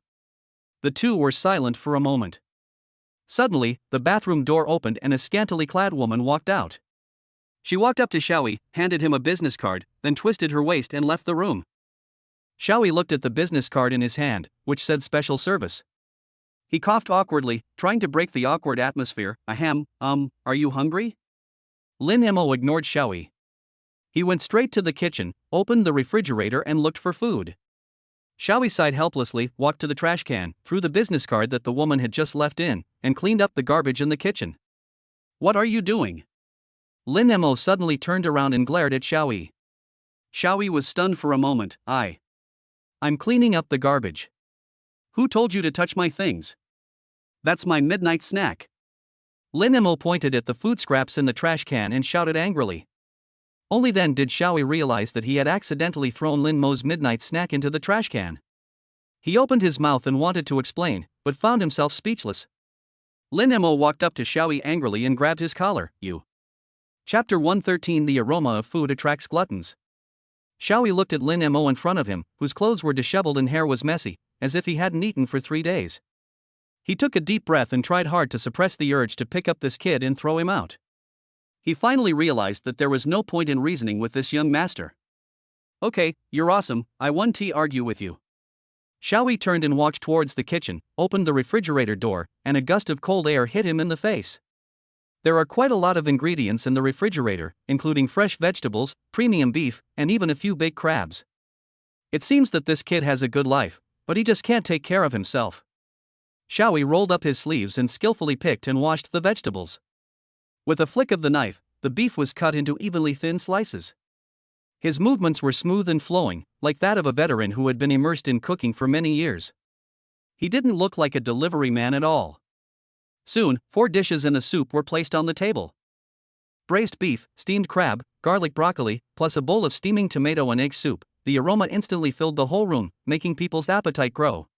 The two were silent for a moment. Suddenly, the bathroom door opened and a scantily clad woman walked out. She walked up to Xiaoyi, handed him a business card, then twisted her waist and left the room. Xiaoyi looked at the business card in his hand, which said special service. He coughed awkwardly, trying to break the awkward atmosphere. Ahem, are you hungry? Lin Mo ignored Xiaoyi. He went straight to the kitchen, opened the refrigerator and looked for food. Xiaoyi sighed helplessly, walked to the trash can, threw the business card that the woman had just left in, and cleaned up the garbage in the kitchen. What are you doing? Lin Mo suddenly turned around and glared at Xiaoyi. Xiaoyi was stunned for a moment. I'm cleaning up the garbage. Who told you to touch my things? That's my midnight snack. Lin Mo pointed at the food scraps in the trash can and shouted angrily. Only then did Xiaoyi realize that he had accidentally thrown Lin Mo's midnight snack into the trash can. He opened his mouth and wanted to explain, but found himself speechless. Lin Mo walked up to Xiaoyi angrily and grabbed his collar. You Chapter 113 The aroma of food attracts gluttons. Xiaoyi looked at Lin Mo in front of him, whose clothes were disheveled and hair was messy, as if he hadn't eaten for 3 days. He took a deep breath and tried hard to suppress the urge to pick up this kid and throw him out. He finally realized that there was no point in reasoning with this young master. Okay, you're awesome, I won't argue with you. Xiaoyi turned and walked towards the kitchen, opened the refrigerator door, and a gust of cold air hit him in the face. There are quite a lot of ingredients in the refrigerator, including fresh vegetables, premium beef, and even a few baked crabs. It seems that this kid has a good life, but he just can't take care of himself. Xiaoyi rolled up his sleeves and skillfully picked and washed the vegetables. With a flick of the knife, the beef was cut into evenly thin slices. His movements were smooth and flowing, like that of a veteran who had been immersed in cooking for many years. He didn't look like a delivery man at all. Soon, 4 dishes and a soup were placed on the table. Braised beef, steamed crab, garlic broccoli, plus a bowl of steaming tomato and egg soup. The aroma instantly filled the whole room, making people's appetite grow.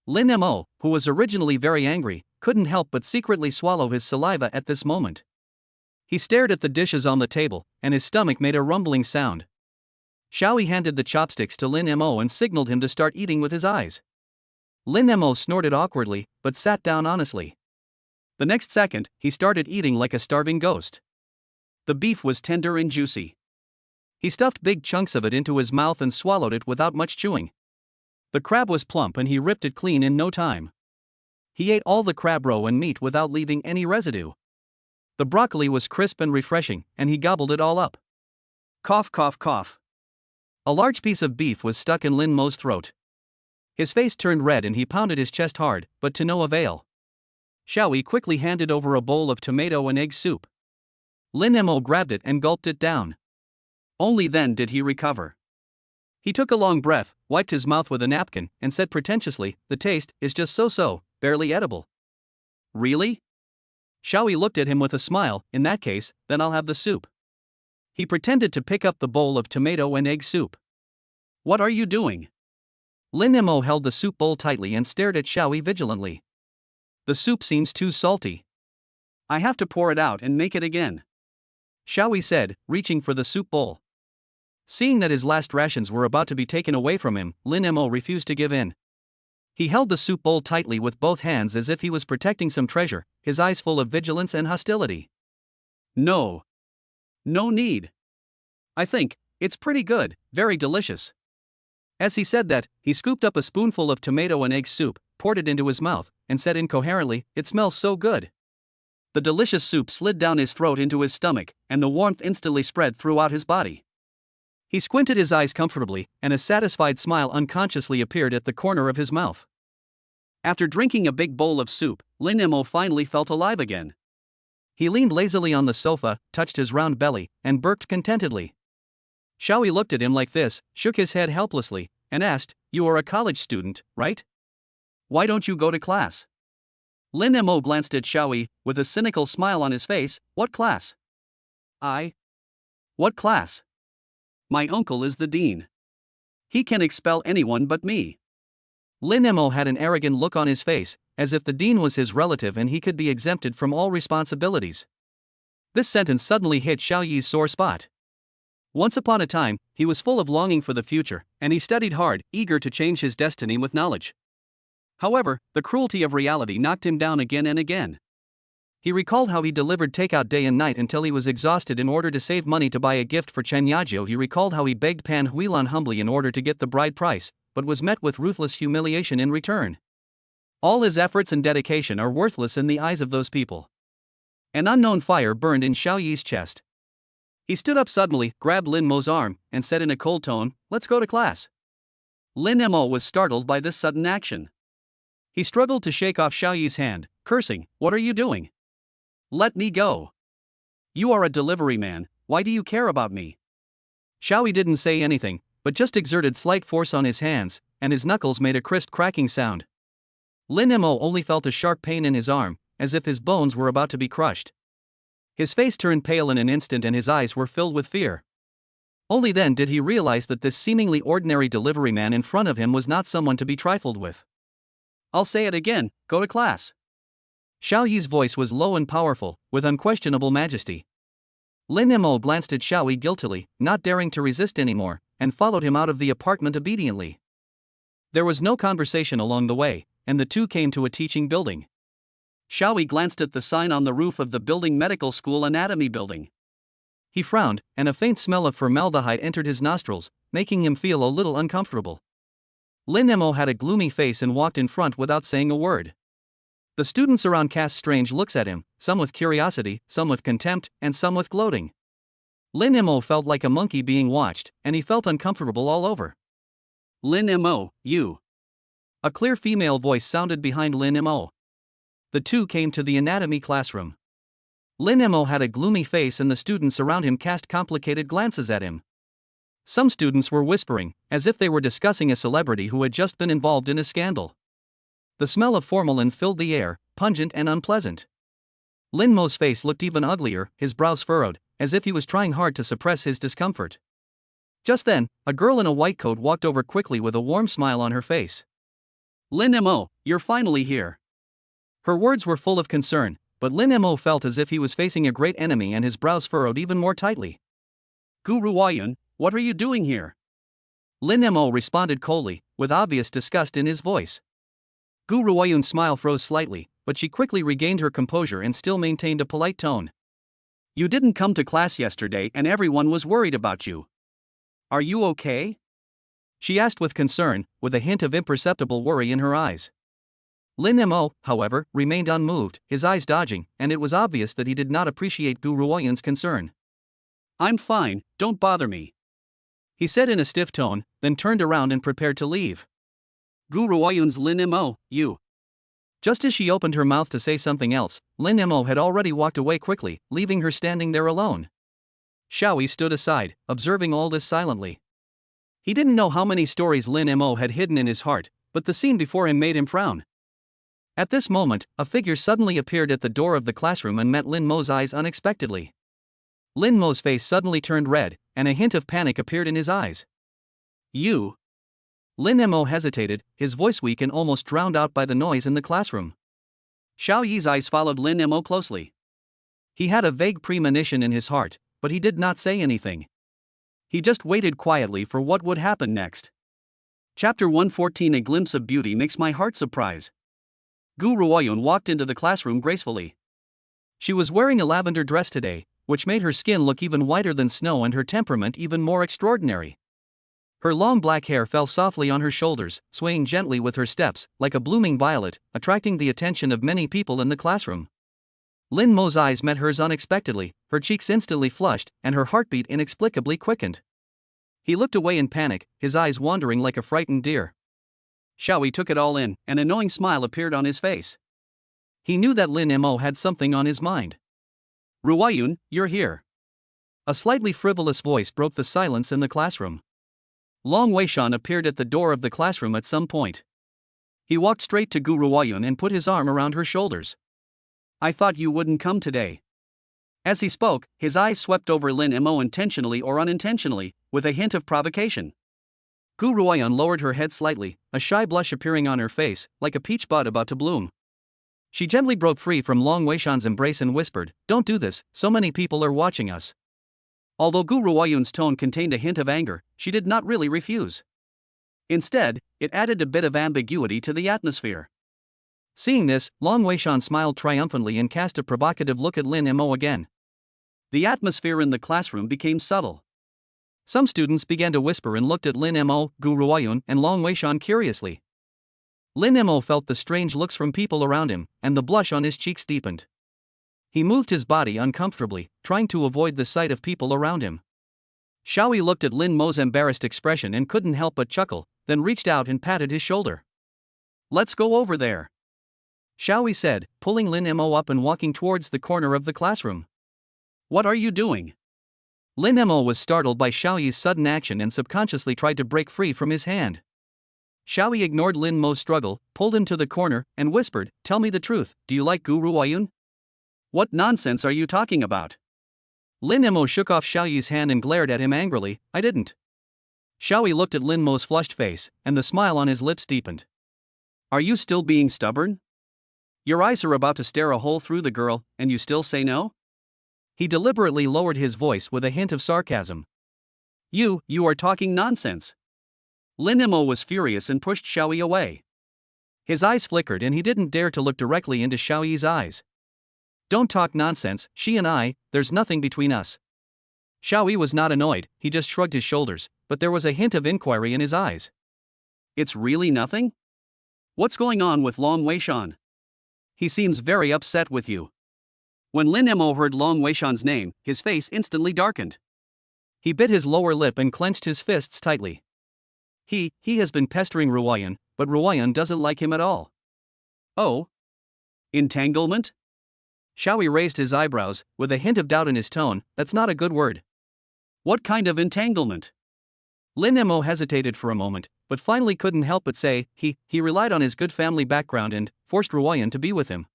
Lin Mo, who was originally very angry, couldn't help but secretly swallow his saliva at this moment. He stared at the dishes on the table, and his stomach made a rumbling sound. Xiaoyi handed the chopsticks to Lin Mo and signaled him to start eating with his eyes. Lin Mo snorted awkwardly, but sat down honestly. The next second, he started eating like a starving ghost. The beef was tender and juicy. He stuffed big chunks of it into his mouth and swallowed it without much chewing. The crab was plump and he ripped it clean in no time. He ate all the crab roe and meat without leaving any residue. The broccoli was crisp and refreshing, and he gobbled it all up. Cough, cough, cough. A large piece of beef was stuck in Lin Mo's throat. His face turned red and he pounded his chest hard, but to no avail. Xiaoyi quickly handed over a bowl of tomato and egg soup. Lin Mo grabbed it and gulped it down. Only then did he recover. He took a long breath, wiped his mouth with a napkin, and said pretentiously, "The taste is just so-so, barely edible." Really? Xiaoyi looked at him with a smile. In that case, then I'll have the soup. He pretended to pick up the bowl of tomato and egg soup. What are you doing? Lin Mo held the soup bowl tightly and stared at Xiaoyi vigilantly. The soup seems too salty. I have to pour it out and make it again, Xiaoyi said, reaching for the soup bowl. Seeing that his last rations were about to be taken away from him, Lin Mo refused to give in. He held the soup bowl tightly with both hands as if he was protecting some treasure, his eyes full of vigilance and hostility. No need. I think it's pretty good, very delicious. As he said that, he scooped up a spoonful of tomato and egg soup, poured it into his mouth, and said incoherently, "It smells so good." The delicious soup slid down his throat into his stomach, and the warmth instantly spread throughout his body. He squinted his eyes comfortably, and a satisfied smile unconsciously appeared at the corner of his mouth. After drinking a big bowl of soup, Lin Mo finally felt alive again. He leaned lazily on the sofa, touched his round belly, and burped contentedly. Xiaoyi looked at him like this, shook his head helplessly, and asked, "You are a college student, right? Why don't you go to class?" Lin Mo glanced at Xiaoyi, with a cynical smile on his face. "What class?" What class? My uncle is the dean. He can expel anyone but me." Lin Mo had an arrogant look on his face, as if the dean was his relative and he could be exempted from all responsibilities. This sentence suddenly hit Xiaoyi's sore spot. Once upon a time, he was full of longing for the future, and he studied hard, eager to change his destiny with knowledge. However, the cruelty of reality knocked him down again and again. He recalled how he delivered takeout day and night until he was exhausted in order to save money to buy a gift for Chen Yajio. He recalled how he begged Pan Huilan humbly in order to get the bride price, but was met with ruthless humiliation in return. All his efforts and dedication are worthless in the eyes of those people. An unknown fire burned in Xiaoyi's chest. He stood up suddenly, grabbed Lin Mo's arm, and said in a cold tone, "Let's go to class." Lin Mo was startled by this sudden action. He struggled to shake off Xiaoyi's hand, cursing, "What are you doing? Let me go. You are a delivery man, why do you care about me?" Xiaoyi didn't say anything, but just exerted slight force on his hands, and his knuckles made a crisp cracking sound. Lin Mo only felt a sharp pain in his arm, as if his bones were about to be crushed. His face turned pale in an instant and his eyes were filled with fear. Only then did he realize that this seemingly ordinary delivery man in front of him was not someone to be trifled with. "I'll say it again, go to class." Xiaoyi's voice was low and powerful, with unquestionable majesty. Lin Mo glanced at Xiaoyi guiltily, not daring to resist anymore, and followed him out of the apartment obediently. There was no conversation along the way, and the two came to a teaching building. Xiaoyi glanced at the sign on the roof of the building medical school anatomy building. He frowned, and a faint smell of formaldehyde entered his nostrils, making him feel a little uncomfortable. Lin Mo had a gloomy face and walked in front without saying a word. The students around cast strange looks at him, some with curiosity, some with contempt, and some with gloating. Lin Mo felt like a monkey being watched, and he felt uncomfortable all over. Lin Mo, you. A clear female voice sounded behind Lin Mo. The two came to the anatomy classroom. Lin Mo had a gloomy face and the students around him cast complicated glances at him. Some students were whispering, as if they were discussing a celebrity who had just been involved in a scandal. The smell of formalin filled the air, pungent and unpleasant. Lin Mo's face looked even uglier, his brows furrowed, as if he was trying hard to suppress his discomfort. Just then, a girl in a white coat walked over quickly with a warm smile on her face. Lin Mo, you're finally here. Her words were full of concern, but Lin Mo felt as if he was facing a great enemy and his brows furrowed even more tightly. Guru Yain, what are you doing here? Lin Mo responded coldly, with obvious disgust in his voice. Guru Yain's smile froze slightly, but she quickly regained her composure and still maintained a polite tone. You didn't come to class yesterday and everyone was worried about you. Are you okay? She asked with concern, with a hint of imperceptible worry in her eyes. Lin Mo, however, remained unmoved, his eyes dodging, and it was obvious that he did not appreciate Guru Yain's concern. I'm fine, don't bother me, he said in a stiff tone, then turned around and prepared to leave. Guru Yain's Lin Mo, you. Just as she opened her mouth to say something else, Lin Mo had already walked away quickly, leaving her standing there alone. Xiaoyi stood aside, observing all this silently. He didn't know how many stories Lin Mo had hidden in his heart, but the scene before him made him frown. At this moment, a figure suddenly appeared at the door of the classroom and met Lin Mo's eyes unexpectedly. Lin Mo's face suddenly turned red, and a hint of panic appeared in his eyes. You? Lin Mo hesitated, his voice weak and almost drowned out by the noise in the classroom. Xiaoyi's eyes followed Lin Mo closely. He had a vague premonition in his heart, but he did not say anything. He just waited quietly for what would happen next. Chapter 114 A glimpse of beauty makes my heart surprise. Guru Yain walked into the classroom gracefully. She was wearing a lavender dress today, which made her skin look even whiter than snow and her temperament even more extraordinary. Her long black hair fell softly on her shoulders, swaying gently with her steps, like a blooming violet, attracting the attention of many people in the classroom. Lin Mo's eyes met hers unexpectedly, her cheeks instantly flushed, and her heartbeat inexplicably quickened. He looked away in panic, his eyes wandering like a frightened deer. Xiaoyi took it all in, an annoying smile appeared on his face. He knew that Lin Mo had something on his mind. Ruoyun, you're here. A slightly frivolous voice broke the silence in the classroom. Long Weishan appeared at the door of the classroom at some point. He walked straight to Guru Yain and put his arm around her shoulders. I thought you wouldn't come today. As he spoke, his eyes swept over Lin Mo intentionally or unintentionally, with a hint of provocation. Guru Yain lowered her head slightly, a shy blush appearing on her face, like a peach bud about to bloom. She gently broke free from Long Weishan's embrace and whispered, "Don't do this, so many people are watching us." Although Guru Yain's tone contained a hint of anger, she did not really refuse. Instead, it added a bit of ambiguity to the atmosphere. Seeing this, Long Weishan smiled triumphantly and cast a provocative look at Lin Mo again. The atmosphere in the classroom became subtle. Some students began to whisper and looked at Lin Mo, Guru Yain, and Long Weishan curiously. Lin Mo felt the strange looks from people around him, and the blush on his cheeks deepened. He moved his body uncomfortably, trying to avoid the sight of people around him. Xiaoyi looked at Lin Mo's embarrassed expression and couldn't help but chuckle, then reached out and patted his shoulder. Let's go over there, Xiaoyi said, pulling Lin Mo up and walking towards the corner of the classroom. What are you doing? Lin Mo was startled by Xiaoyi's sudden action and subconsciously tried to break free from his hand. Xiaoyi ignored Lin Mo's struggle, pulled him to the corner, and whispered, "Tell me the truth, do you like Guru Yain?" What nonsense are you talking about? Lin Mo shook off Xiaoyi's hand and glared at him angrily. I didn't. Xiaoyi looked at Lin Mo's flushed face, and the smile on his lips deepened. Are you still being stubborn? Your eyes are about to stare a hole through the girl, and you still say no? He deliberately lowered his voice with a hint of sarcasm. You are talking nonsense. Lin Mo was furious and pushed Xiaoyi away. His eyes flickered and he didn't dare to look directly into Xiaoyi's eyes. Don't talk nonsense, she and I, there's nothing between us. Xiaoyi was not annoyed, he just shrugged his shoulders, but there was a hint of inquiry in his eyes. It's really nothing? What's going on with Long Weishan? He seems very upset with you. When Lin Mo heard Long Weishan's name, his face instantly darkened. He bit his lower lip and clenched his fists tightly. He has been pestering Ruoyan, but Ruoyan doesn't like him at all. Oh? Entanglement? Xiaoyi raised his eyebrows, with a hint of doubt in his tone. That's not a good word. What kind of entanglement? Lin Mo hesitated for a moment, but finally couldn't help but say, he relied on his good family background and forced Ruoyan to be with him.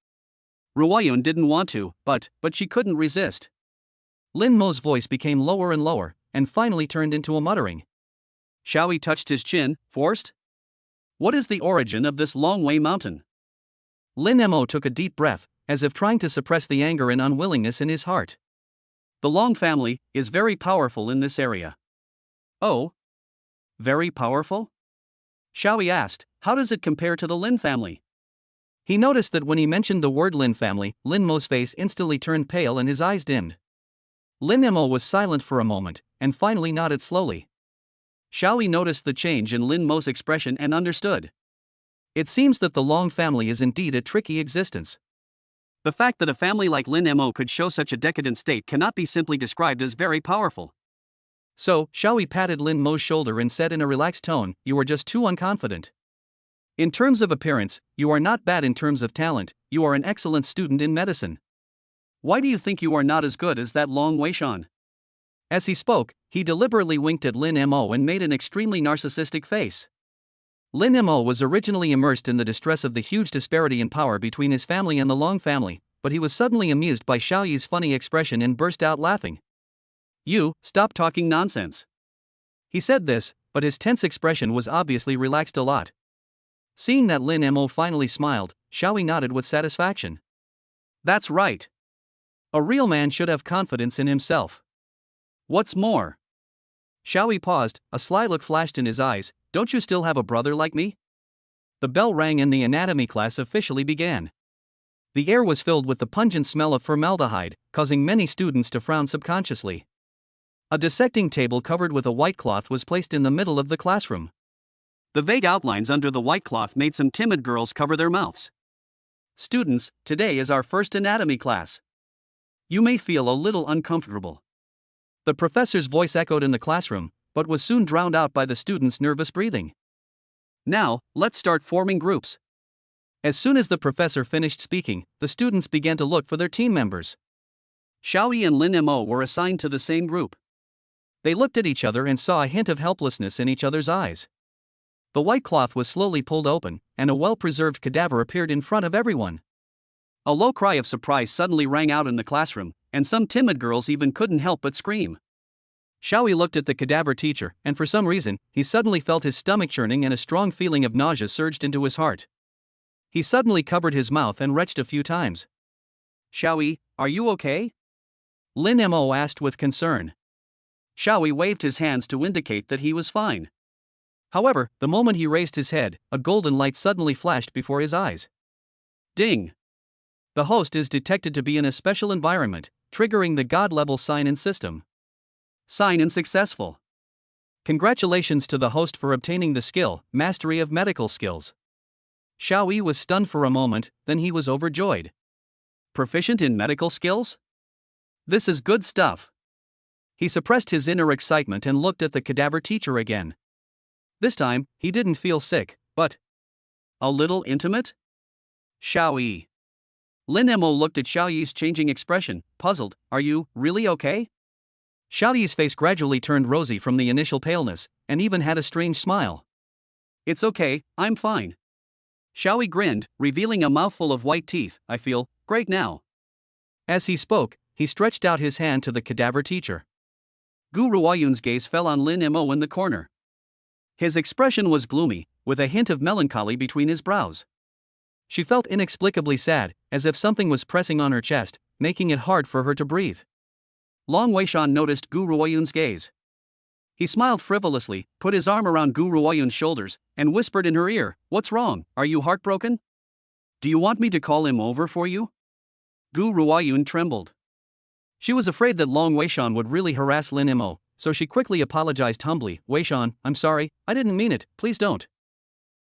Ruoyan didn't want to, but she couldn't resist. Lin Mo's voice became lower and lower, and finally turned into a muttering. Xiaoyi touched his chin. Forced? What is the origin of this Long Wei mountain? Lin Mo took a deep breath, as if trying to suppress the anger and unwillingness in his heart. The Long family is very powerful in this area. Oh? Very powerful? Xiaoyi asked, how does it compare to the Lin family? He noticed that when he mentioned the word Lin family, Lin Mo's face instantly turned pale and his eyes dimmed. Lin Mo was silent for a moment, and finally nodded slowly. Xiaoyi noticed the change in Lin Mo's expression and understood. It seems that the Long family is indeed a tricky existence. The fact that a family like Lin Mo could show such a decadent state cannot be simply described as very powerful. So, Xiaoyi patted Lin Mo's shoulder and said in a relaxed tone, you are just too unconfident. In terms of appearance, you are not bad. In terms of talent, you are an excellent student in medicine. Why do you think you are not as good as that Long Weishan? As he spoke, he deliberately winked at Lin Mo and made an extremely narcissistic face. Lin Mo was originally immersed in the distress of the huge disparity in power between his family and the Long family, but he was suddenly amused by Xiaoyi's funny expression and burst out laughing. You, stop talking nonsense. He said this, but his tense expression was obviously relaxed a lot. Seeing that Lin Mo finally smiled, Xiaoyi nodded with satisfaction. That's right. A real man should have confidence in himself. What's more? Xiaoyi paused, a sly look flashed in his eyes. Don't you still have a brother like me? The bell rang and the anatomy class officially began. The air was filled with the pungent smell of formaldehyde, causing many students to frown subconsciously. A dissecting table covered with a white cloth was placed in the middle of the classroom. The vague outlines under the white cloth made some timid girls cover their mouths. Students, today is our first anatomy class. You may feel a little uncomfortable. The professor's voice echoed in the classroom, but was soon drowned out by the students' nervous breathing. Now, let's start forming groups. As soon as the professor finished speaking, the students began to look for their team members. Xiaoyi and Lin Mo were assigned to the same group. They looked at each other and saw a hint of helplessness in each other's eyes. The white cloth was slowly pulled open, and a well-preserved cadaver appeared in front of everyone. A low cry of surprise suddenly rang out in the classroom, and some timid girls even couldn't help but scream. Xiaoyi looked at the cadaver teacher, and for some reason, he suddenly felt his stomach churning and a strong feeling of nausea surged into his heart. He suddenly covered his mouth and retched a few times. Xiaoyi, are you okay? Lin Mo asked with concern. Xiaoyi waved his hands to indicate that he was fine. However, the moment he raised his head, a golden light suddenly flashed before his eyes. Ding! The host is detected to be in a special environment, triggering the God-level sign-in system. Sign-in successful. Congratulations to the host for obtaining the skill, Mastery of Medical Skills. Xiaoyi was stunned for a moment, then he was overjoyed. Proficient in medical skills? This is good stuff. He suppressed his inner excitement and looked at the cadaver teacher again. This time, he didn't feel sick, but a little intimate? Xiaoyi. Lin Mo looked at Xiaoyi's changing expression, puzzled. Are you really okay? Xiaoyi's face gradually turned rosy from the initial paleness, and even had a strange smile. It's okay, I'm fine. Xiaoyi grinned, revealing a mouthful of white teeth. I feel great now. As he spoke, he stretched out his hand to the cadaver teacher. Gu Ruoyun's gaze fell on Lin Mo in the corner. His expression was gloomy, with a hint of melancholy between his brows. She felt inexplicably sad, as if something was pressing on her chest, making it hard for her to breathe. Long Weishan noticed Gu Ruoyun's gaze. He smiled frivolously, put his arm around Gu Ruoyun's shoulders, and whispered in her ear, "What's wrong? Are you heartbroken? Do you want me to call him over for you?" Gu Ruoyun trembled. She was afraid that Long Weishan would really harass Lin Mo, so she quickly apologized humbly. "Weishan, I'm sorry, I didn't mean it, please don't."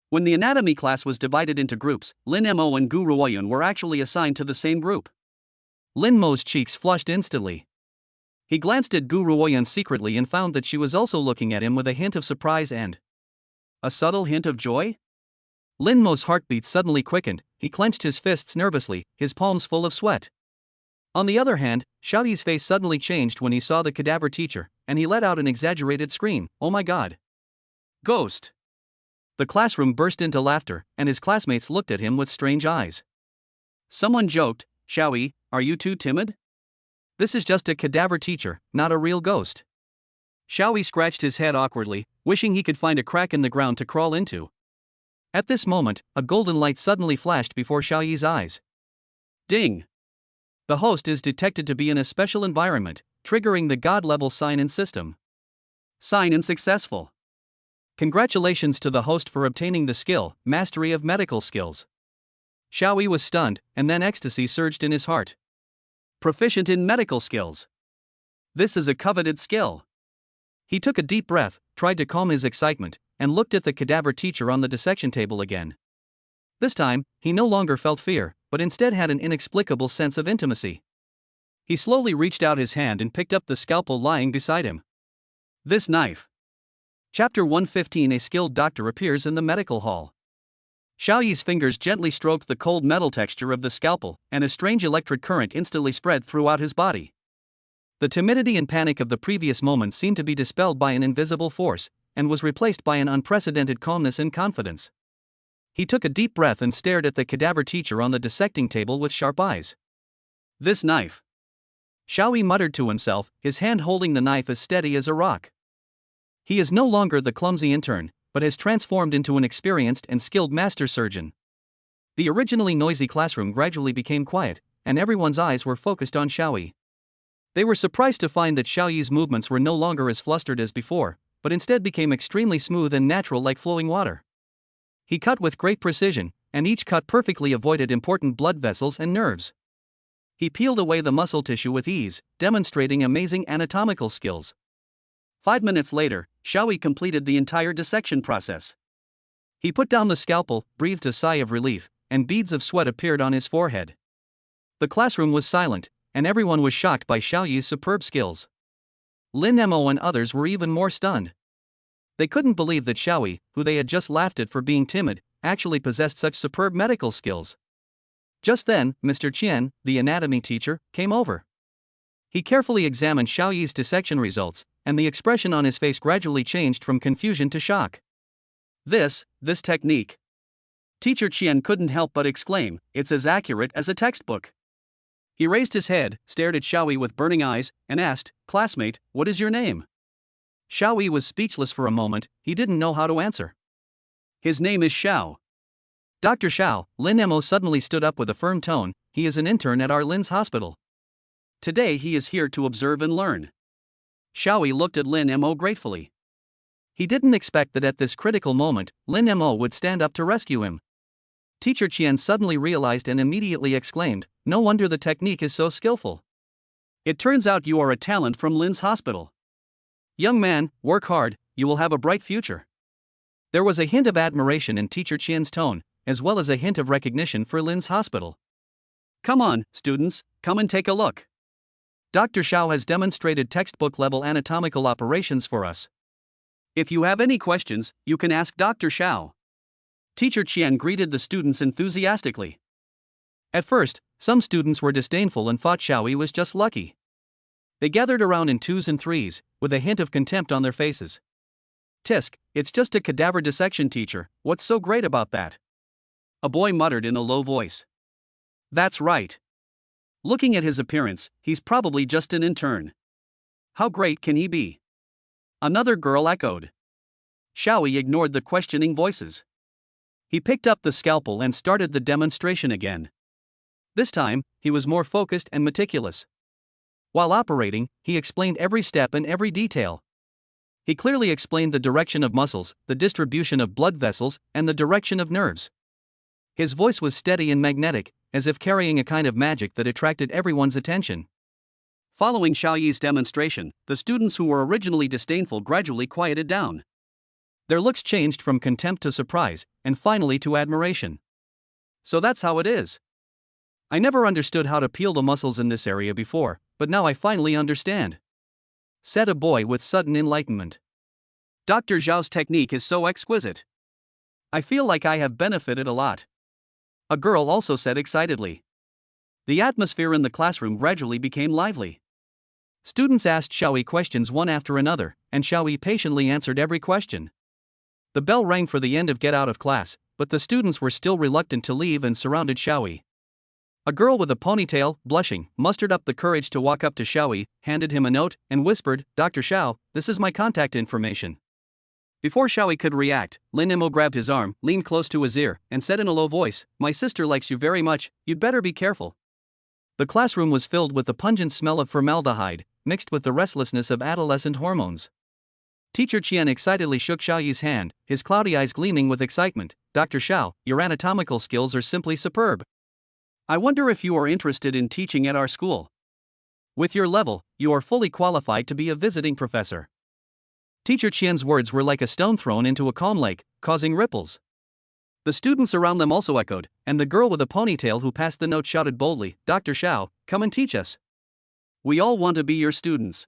When the anatomy class was divided into groups, Lin Mo and Gu Ruoyun were actually assigned to the same group. Lin Mo's cheeks flushed instantly. He glanced at Gu Ruoyun secretly and found that she was also looking at him with a hint of surprise and a subtle hint of joy. Lin Mo's heartbeat suddenly quickened. He clenched his fists nervously, his palms full of sweat. On the other hand, Xiaoyi's face suddenly changed when he saw the cadaver teacher, and he let out an exaggerated scream. "Oh my god! Ghost!" The classroom burst into laughter, and his classmates looked at him with strange eyes. Someone joked, "Xiaoyi, are you too timid? This is just a cadaver teacher, not a real ghost." Xiaoyi scratched his head awkwardly, wishing he could find a crack in the ground to crawl into. At this moment, a golden light suddenly flashed before Xiaoyi's eyes. Ding! The host is detected to be in a special environment, triggering the God-level sign-in system. Sign-in successful. Congratulations to the host for obtaining the skill, Mastery of Medical Skills. Xiaoyi was stunned, and then ecstasy surged in his heart. Proficient in medical skills. This is a coveted skill. He took a deep breath, tried to calm his excitement, and looked at the cadaver teacher on the dissection table again. This time, he no longer felt fear, but instead had an inexplicable sense of intimacy. He slowly reached out his hand and picked up the scalpel lying beside him. This knife. Chapter 115. A skilled doctor appears in the medical hall. Xiaoyi's fingers gently stroked the cold metal texture of the scalpel, and a strange electric current instantly spread throughout his body. The timidity and panic of the previous moment seemed to be dispelled by an invisible force, and was replaced by an unprecedented calmness and confidence. He took a deep breath and stared at the cadaver teacher on the dissecting table with sharp eyes. This knife. Xiaoyi muttered to himself, his hand holding the knife as steady as a rock. He is no longer the clumsy intern, but has transformed into an experienced and skilled master surgeon. The originally noisy classroom gradually became quiet, and everyone's eyes were focused on Xiaoyi. They were surprised to find that Xiaoyi's movements were no longer as flustered as before, but instead became extremely smooth and natural like flowing water. He cut with great precision, and each cut perfectly avoided important blood vessels and nerves. He peeled away the muscle tissue with ease, demonstrating amazing anatomical skills. 5 minutes later, Xiaoyi completed the entire dissection process. He put down the scalpel, breathed a sigh of relief, and beads of sweat appeared on his forehead. The classroom was silent, and everyone was shocked by Xiaoyi's superb skills. Lin Mo and others were even more stunned. They couldn't believe that Xiaoyi, who they had just laughed at for being timid, actually possessed such superb medical skills. Just then, Mr. Qian, the anatomy teacher, came over. He carefully examined Xiaoyi's dissection results, and the expression on his face gradually changed from confusion to shock. This technique. Teacher Qian couldn't help but exclaim, "It's as accurate as a textbook." He raised his head, stared at Xiaoyi with burning eyes, and asked, "Classmate, what is your name?" Xiaoyi was speechless for a moment, he didn't know how to answer. "His name is Xiao." "Dr. Xiao," Lin Mo suddenly stood up with a firm tone, "he is an intern at our Lin's hospital. Today he is here to observe and learn." Xiaoyi looked at Lin Mo gratefully. He didn't expect that at this critical moment, Lin Mo would stand up to rescue him. Teacher Qian suddenly realized and immediately exclaimed, "No wonder the technique is so skillful. It turns out you are a talent from Lin's hospital. Young man, work hard, you will have a bright future." There was a hint of admiration in Teacher Qian's tone, as well as a hint of recognition for Lin's hospital. "Come on, students, come and take a look. Dr. Xiao has demonstrated textbook-level anatomical operations for us. If you have any questions, you can ask Dr. Xiao." Teacher Qian greeted the students enthusiastically. At first, some students were disdainful and thought Xiaoyi was just lucky. They gathered around in twos and threes, with a hint of contempt on their faces. "Tisk, it's just a cadaver dissection teacher, what's so great about that?" A boy muttered in a low voice. "That's right. Looking at his appearance, he's probably just an intern. How great can he be?" Another girl echoed. Xiaoyi ignored the questioning voices. He picked up the scalpel and started the demonstration again. This time, he was more focused and meticulous. While operating, he explained every step and every detail. He clearly explained the direction of muscles, the distribution of blood vessels, and the direction of nerves. His voice was steady and magnetic, as if carrying a kind of magic that attracted everyone's attention. Following Xiaoyi's demonstration, the students who were originally disdainful gradually quieted down. Their looks changed from contempt to surprise, and finally to admiration. So that's how it is. I never understood how to peel the muscles in this area before, but now I finally understand, said a boy with sudden enlightenment. Dr. Zhao's technique is so exquisite. I feel like I have benefited a lot, a girl also said excitedly. The atmosphere in the classroom gradually became lively. Students asked Xiaoyi questions one after another, and Xiaoyi patiently answered every question. The bell rang for the end of get out of class, but the students were still reluctant to leave and surrounded Xiaoyi. A girl with a ponytail, blushing, mustered up the courage to walk up to Xiaoyi, handed him a note, and whispered, "Dr. Xiao, this is my contact information." Before Xiaoyi could react, Lin Emo grabbed his arm, leaned close to his ear, and said in a low voice, "My sister likes you very much, you'd better be careful." The classroom was filled with the pungent smell of formaldehyde, mixed with the restlessness of adolescent hormones. Teacher Qian excitedly shook Xiaoyi's hand, his cloudy eyes gleaming with excitement. "Dr. Xiao, your anatomical skills are simply superb. I wonder if you are interested in teaching at our school. With your level, you are fully qualified to be a visiting professor." Teacher Qian's words were like a stone thrown into a calm lake, causing ripples. The students around them also echoed, and the girl with a ponytail who passed the note shouted boldly, "Dr. Xiao, come and teach us. We all want to be your students."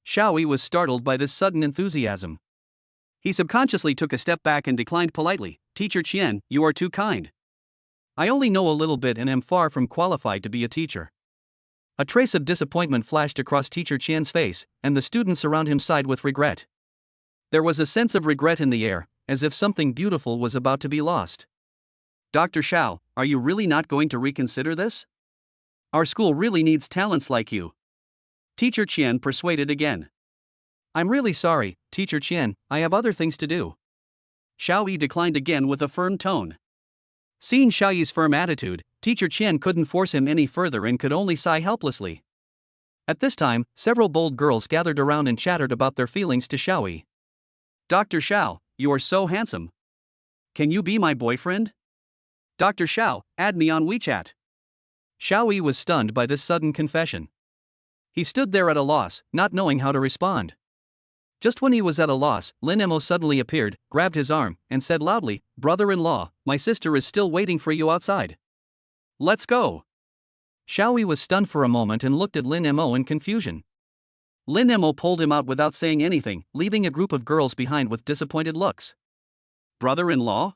Xiaoyi was startled by this sudden enthusiasm. He subconsciously took a step back and declined politely, "Teacher Qian, you are too kind. I only know a little bit and am far from qualified to be a teacher." A trace of disappointment flashed across Teacher Qian's face, and the students around him sighed with regret. There was a sense of regret in the air, as if something beautiful was about to be lost. "Dr. Xiao, are you really not going to reconsider this? Our school really needs talents like you." Teacher Qian persuaded again. "I'm really sorry, Teacher Qian, I have other things to do." Xiaoyi declined again with a firm tone. Seeing Xiaoyi's firm attitude, Teacher Qian couldn't force him any further and could only sigh helplessly. At this time, several bold girls gathered around and chattered about their feelings to Xiaoyi. "Dr. Xiao, you are so handsome. Can you be my boyfriend? Dr. Xiao, add me on WeChat." Xiaoyi was stunned by this sudden confession. He stood there at a loss, not knowing how to respond. Just when he was at a loss, Lin Emo suddenly appeared, grabbed his arm, and said loudly, "Brother-in-law, my sister is still waiting for you outside. Let's go." Xiaoyi was stunned for a moment and looked at Lin Emo in confusion. Lin Emo pulled him out without saying anything, leaving a group of girls behind with disappointed looks. "Brother-in-law?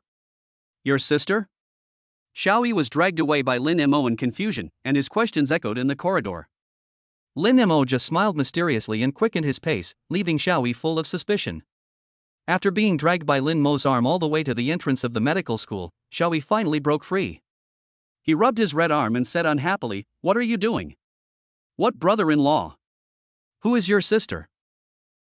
Your sister?" Xiaoyi was dragged away by Lin Emo in confusion, and his questions echoed in the corridor. Lin Emo just smiled mysteriously and quickened his pace, leaving Xiaoyi full of suspicion. After being dragged by Lin Mo's arm all the way to the entrance of the medical school, Xiaoyi finally broke free. He rubbed his red arm and said unhappily, "What are you doing? What brother-in-law? Who is your sister?"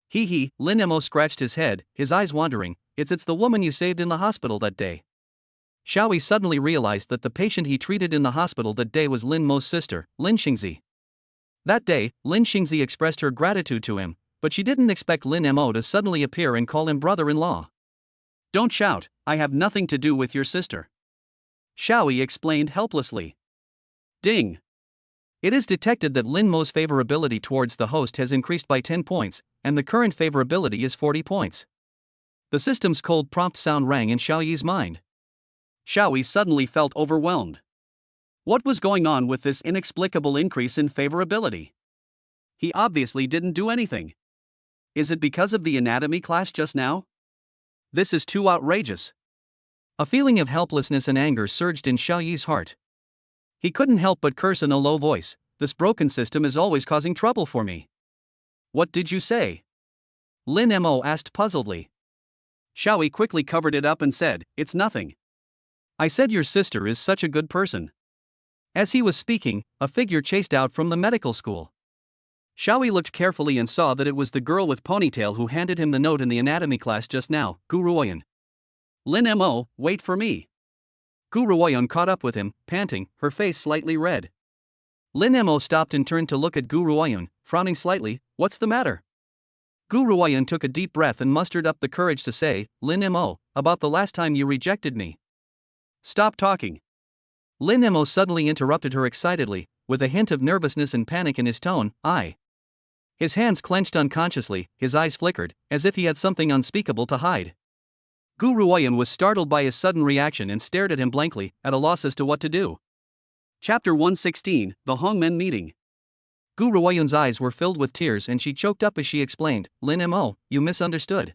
He, Lin Emo scratched his head, his eyes wandering. It's the woman you saved in the hospital that day." Xiaoyi suddenly realized that the patient he treated in the hospital that day was Lin Mo's sister, Lin Xingzi. That day, Lin Xingzi expressed her gratitude to him, but she didn't expect Lin Mo to suddenly appear and call him brother-in-law. "Don't shout, I have nothing to do with your sister," Xiaoyi explained helplessly. Ding! It is detected that Lin Mo's favorability towards the host has increased by 10 points, and the current favorability is 40 points. The system's cold prompt sound rang in Xiaoyi's mind. Xiaoyi suddenly felt overwhelmed. What was going on with this inexplicable increase in favorability? He obviously didn't do anything. Is it because of the anatomy class just now? This is too outrageous. A feeling of helplessness and anger surged in Xiaoyi's heart. He couldn't help but curse in a low voice, "This broken system is always causing trouble for me." "What did you say?" Lin Mo asked puzzledly. Xiaoyi quickly covered it up and said, "It's nothing. I said your sister is such a good person." As he was speaking, a figure chased out from the medical school. Xiaoyi looked carefully and saw that it was the girl with ponytail who handed him the note in the anatomy class just now, Guruoyan. "Lin Mo, wait for me." Guruoyan caught up with him, panting, her face slightly red. Lin Mo stopped and turned to look at Gu Ruoyun, frowning slightly. What's the matter? Gu Ruoyun took a deep breath and mustered up the courage to say, Lin Mo, about the last time you rejected me. Stop talking. Lin Mo suddenly interrupted her excitedly, with a hint of nervousness and panic in his tone. His hands clenched unconsciously, his eyes flickered, as if he had something unspeakable to hide. Gu Ruoyun was startled by his sudden reaction and stared at him blankly, at a loss as to what to do. Chapter 116, The Hongmen Meeting. Gu Ruoyun's eyes were filled with tears and she choked up as she explained, Lin Mo, you misunderstood.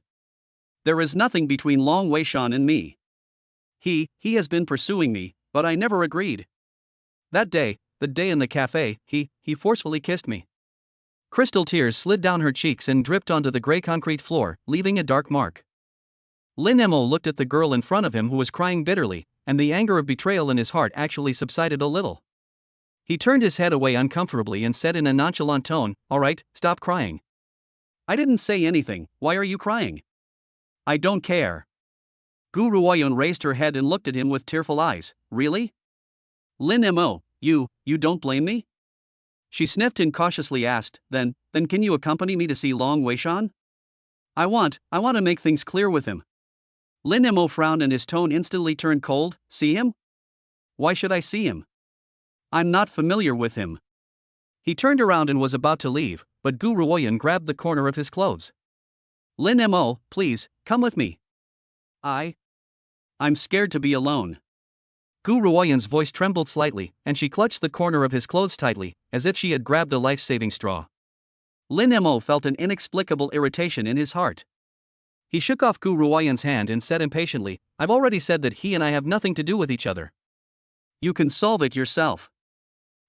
There is nothing between Long Weishan and me. He has been pursuing me, but I never agreed. That day, the day in the cafe, he forcefully kissed me. Crystal tears slid down her cheeks and dripped onto the gray concrete floor, leaving a dark mark. Lin Mo looked at the girl in front of him who was crying bitterly, and the anger of betrayal in his heart actually subsided a little. He turned his head away uncomfortably and said in a nonchalant tone, All right, stop crying. I didn't say anything, why are you crying? I don't care. Gu Ruoyun raised her head and looked at him with tearful eyes. Really? Lin Mo, you don't blame me? She sniffed and cautiously asked, Then can you accompany me to see Long Weishan? I want to make things clear with him. Lin Mo frowned and his tone instantly turned cold. See him? Why should I see him? I'm not familiar with him. He turned around and was about to leave, but Gu Ruoyun grabbed the corner of his clothes. Lin Mo, please, come with me. I'm scared to be alone. Gu Ruoyun's voice trembled slightly, and she clutched the corner of his clothes tightly, as if she had grabbed a life-saving straw. Lin Mo felt an inexplicable irritation in his heart. He shook off Gu Ruoyun's hand and said impatiently, I've already said that he and I have nothing to do with each other. You can solve it yourself.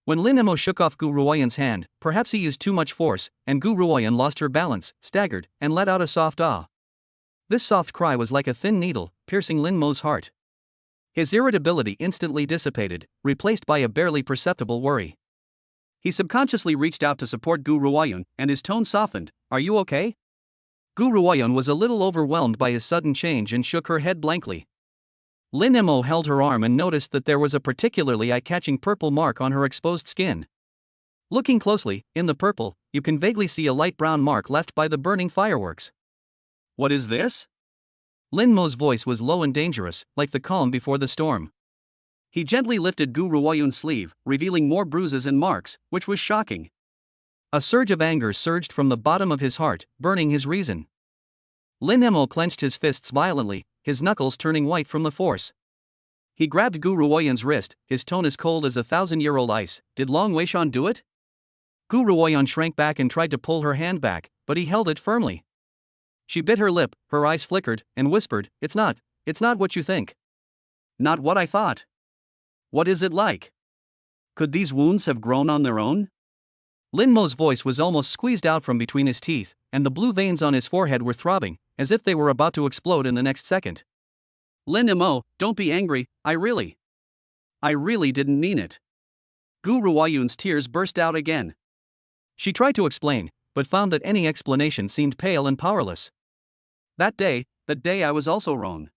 When Lin Mo shook off Gu Ruoyun's hand, perhaps he used too much force, and Gu Ruoyun lost her balance, staggered, and let out a soft ah. This soft cry was like a thin needle, piercing Lin Mo's heart. His irritability instantly dissipated, replaced by a barely perceptible worry. He subconsciously reached out to support Gu Ruoyun, and his tone softened. Are you okay? Gu Ruoyun was a little overwhelmed by his sudden change and shook her head blankly. Lin Mo held her arm and noticed that there was a particularly eye-catching purple mark on her exposed skin. Looking closely, in the purple, you can vaguely see a light brown mark left by the burning fireworks. What is this? Lin Mo's voice was low and dangerous, like the calm before the storm. He gently lifted Gu Ruoyun's sleeve, revealing more bruises and marks, which was shocking. A surge of anger surged from the bottom of his heart, burning his reason. Lin Mo clenched his fists violently, his knuckles turning white from the force. He grabbed Gu Ruoyun's wrist, his tone as cold as 1,000-year-old ice. Did Long Weishan do it? Gu Ruoyun shrank back and tried to pull her hand back, but he held it firmly. She bit her lip, her eyes flickered, and whispered, It's not what you think. Not what I thought. What is it like? Could these wounds have grown on their own? Lin Mo's voice was almost squeezed out from between his teeth, and the blue veins on his forehead were throbbing, as if they were about to explode in the next second. Lin Mo, don't be angry, I really didn't mean it. Gu Ruoyun's tears burst out again. She tried to explain, but found that any explanation seemed pale and powerless. That day I was also wrong.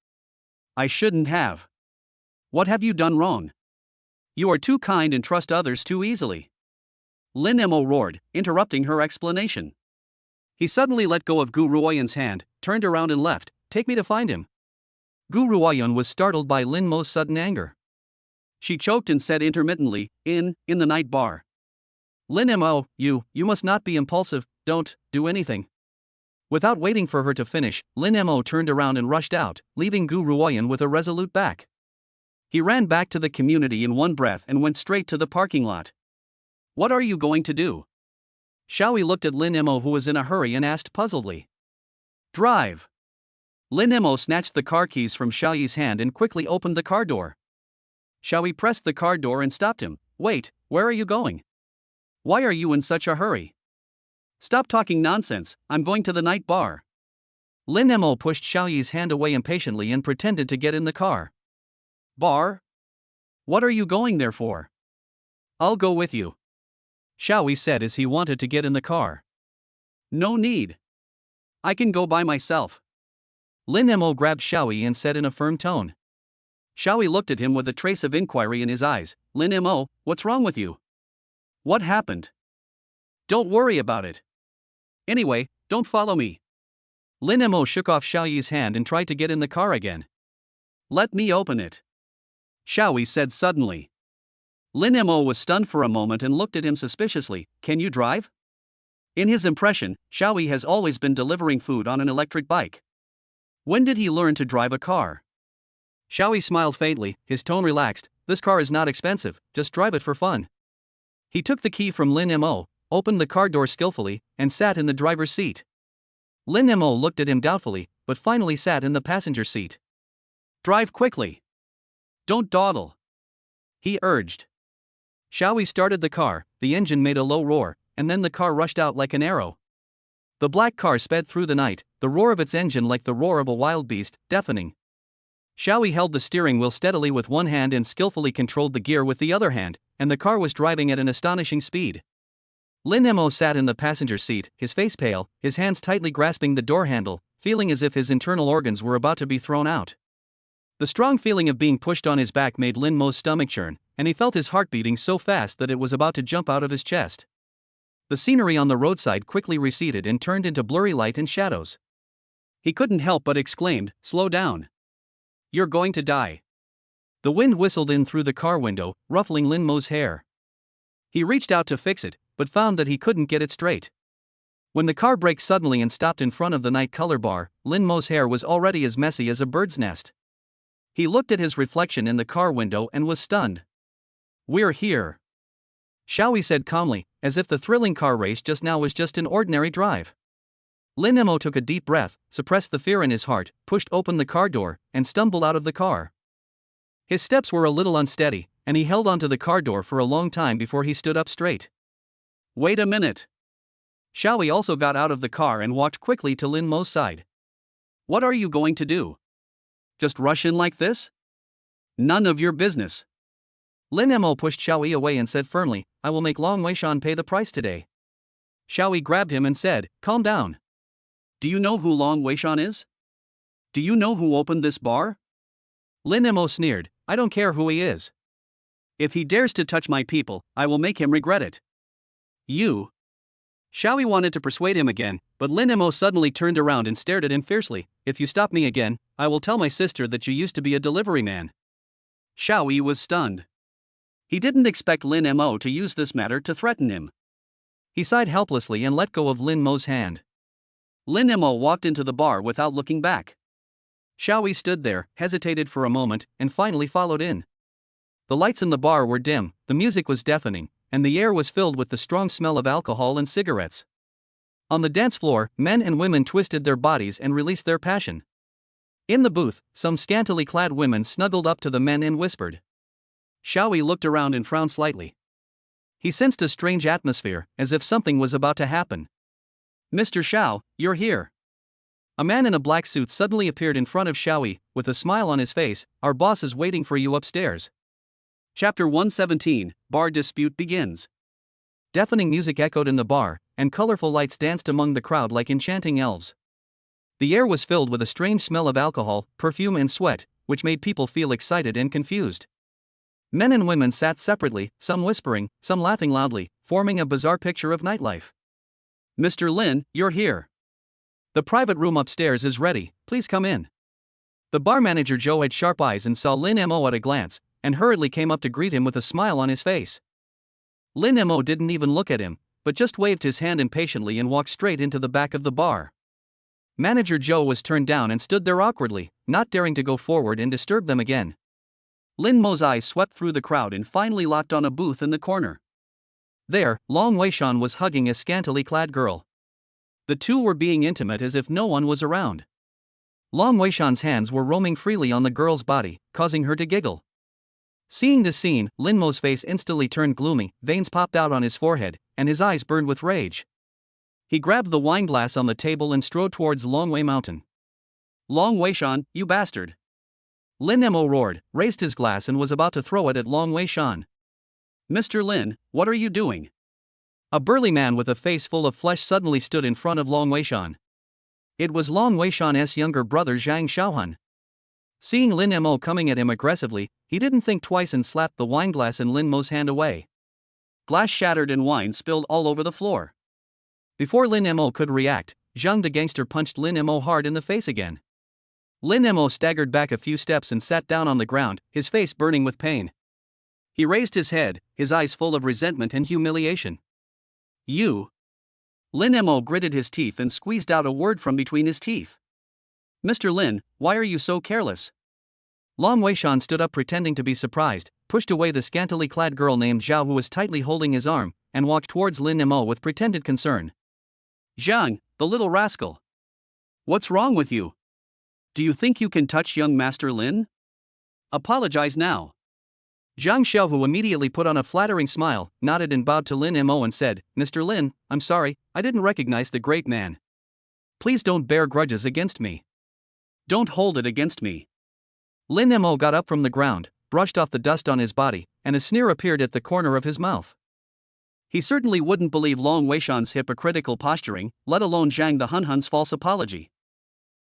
I shouldn't have. What have you done wrong? You are too kind and trust others too easily. Lin Mo roared, interrupting her explanation. He suddenly let go of Gu Ruoyun's hand, turned around and left. Take me to find him. Gu Ruoyun was startled by Lin Mo's sudden anger. She choked and said intermittently, in the night bar. Lin Mo, you must not be impulsive, don't do anything. Without waiting for her to finish, Lin Mo turned around and rushed out, leaving Gu Ruoyun with a resolute back. He ran back to the community in one breath and went straight to the parking lot. What are you going to do? Xiaoyi looked at Lin Mo, who was in a hurry, and asked puzzledly. Drive. Lin Mo snatched the car keys from Xiaoyi's hand and quickly opened the car door. Xiaoyi pressed the car door and stopped him. Wait, where are you going? Why are you in such a hurry? Stop talking nonsense, I'm going to the night bar. Lin Mo pushed Xiaoyi's hand away impatiently and pretended to get in the car. Bar? What are you going there for? I'll go with you, Xiaoyi said as he wanted to get in the car. No need. I can go by myself. Lin Mo grabbed Xiaoyi and said in a firm tone. Xiaoyi looked at him with a trace of inquiry in his eyes. Lin Mo, what's wrong with you? What happened? Don't worry about it. Anyway, don't follow me. Lin Mo shook off Xiao Yi's hand and tried to get in the car again. Let me open it, Xiao Yi said suddenly. Lin Mo was stunned for a moment and looked at him suspiciously. Can you drive? In his impression, Xiao Yi has always been delivering food on an electric bike. When did he learn to drive a car? Xiao Yi smiled faintly, his tone relaxed. This car is not expensive, just drive it for fun. He took the key from Lin Mo, opened the car door skillfully, and sat in the driver's seat. Lin Mo looked at him doubtfully, but finally sat in the passenger seat. Drive quickly. Don't dawdle, he urged. Xiao Yi started the car, the engine made a low roar, and then the car rushed out like an arrow. The black car sped through the night, the roar of its engine like the roar of a wild beast, deafening. Xiao Yi held the steering wheel steadily with one hand and skillfully controlled the gear with the other hand, and the car was driving at an astonishing speed. Lin Mo sat in the passenger seat, his face pale, his hands tightly grasping the door handle, feeling as if his internal organs were about to be thrown out. The strong feeling of being pushed on his back made Lin Mo's stomach churn, and he felt his heart beating so fast that it was about to jump out of his chest. The scenery on the roadside quickly receded and turned into blurry light and shadows. He couldn't help but exclaimed, "Slow down. You're going to die." The wind whistled in through the car window, ruffling Lin Mo's hair. He reached out to fix it, but found that he couldn't get it straight. When the car braked suddenly and stopped in front of the night color bar, Lin Mo's hair was already as messy as a bird's nest. He looked at his reflection in the car window and was stunned. "We're here," Xiao Yi said calmly, as if the thrilling car race just now was just an ordinary drive. Lin Mo took a deep breath, suppressed the fear in his heart, pushed open the car door, and stumbled out of the car. His steps were a little unsteady, and he held onto the car door for a long time before he stood up straight. "Wait a minute." Xiao Yi also got out of the car and walked quickly to Lin Mo's side. "What are you going to do? Just rush in like this? None of your business." Lin Mo pushed Xiao Yi away and said firmly, "I will make Long Weishan pay the price today." Xiao Yi grabbed him and said, "Calm down. Do you know who Long Weishan is? Do you know who opened this bar?" Lin Mo sneered, "I don't care who he is. If he dares to touch my people, I will make him regret it." "You?" Xiao Yi wanted to persuade him again, but Lin Mo suddenly turned around and stared at him fiercely. "If you stop me again, I will tell my sister that you used to be a delivery man." Xiao Yi was stunned. He didn't expect Lin Mo to use this matter to threaten him. He sighed helplessly and let go of Lin Mo's hand. Lin Mo walked into the bar without looking back. Xiao Yi stood there, hesitated for a moment, and finally followed in. The lights in the bar were dim, the music was deafening, and the air was filled with the strong smell of alcohol and cigarettes. On the dance floor, men and women twisted their bodies and released their passion. In the booth, some scantily clad women snuggled up to the men and whispered. Xiao Yi looked around and frowned slightly. He sensed a strange atmosphere, as if something was about to happen. "Mr. Xiao, you're here." A man in a black suit suddenly appeared in front of Xiao Yi, with a smile on his face. "Our boss is waiting for you upstairs." Chapter 117, Bar Dispute Begins. Deafening music echoed in the bar, and colorful lights danced among the crowd like enchanting elves. The air was filled with a strange smell of alcohol, perfume and sweat, which made people feel excited and confused. Men and women sat separately, some whispering, some laughing loudly, forming a bizarre picture of nightlife. "Mr. Lin, you're here. The private room upstairs is ready, please come in." The bar manager Joe had sharp eyes and saw Lin Mo at a glance, and hurriedly came up to greet him with a smile on his face. Lin Mo didn't even look at him, but just waved his hand impatiently and walked straight into the back of the bar. Manager Joe was turned down and stood there awkwardly, not daring to go forward and disturb them again. Lin Mo's eyes swept through the crowd and finally locked on a booth in the corner. There, Long Weishan was hugging a scantily clad girl. The two were being intimate as if no one was around. Long Weishan's hands were roaming freely on the girl's body, causing her to giggle. Seeing this scene, Lin Mo's face instantly turned gloomy, veins popped out on his forehead, and his eyes burned with rage. He grabbed the wine glass on the table and strode towards Long Wei Mountain. "Long Weishan, you bastard!" Lin Mo roared, raised his glass and was about to throw it at Long Weishan. "Mr. Lin, what are you doing?" A burly man with a face full of flesh suddenly stood in front of Long Weishan. It was Long Weishan's younger brother Zhang Xiaohan. Seeing Lin Mo coming at him aggressively, he didn't think twice and slapped the wineglass in Lin Mo's hand away. glass shattered and wine spilled all over the floor. Before Lin Mo could react, Zhang the gangster punched Lin Mo hard in the face again. Lin Mo staggered back a few steps and sat down on the ground, his face burning with pain. He raised his head, his eyes full of resentment and humiliation. You. Lin Mo gritted his teeth and squeezed out a word from between his teeth. Mr. Lin, why are you so careless? Long Weishan stood up pretending to be surprised, pushed away the scantily clad girl named Zhao who was tightly holding his arm, and walked towards Lin Mo with pretended concern. Zhang, the little rascal. What's wrong with you? Do you think you can touch young Master Lin? Apologize now. Zhang Xiaohu immediately put on a flattering smile, nodded and bowed to Lin Mo and said, Mr. Lin, I'm sorry, I didn't recognize the great man. Please don't bear grudges against me. Don't hold it against me. Lin Mo got up from the ground, brushed off the dust on his body, and a sneer appeared at the corner of his mouth. He certainly wouldn't believe Long Weishan's hypocritical posturing, let alone Zhang the Hunhun's false apology.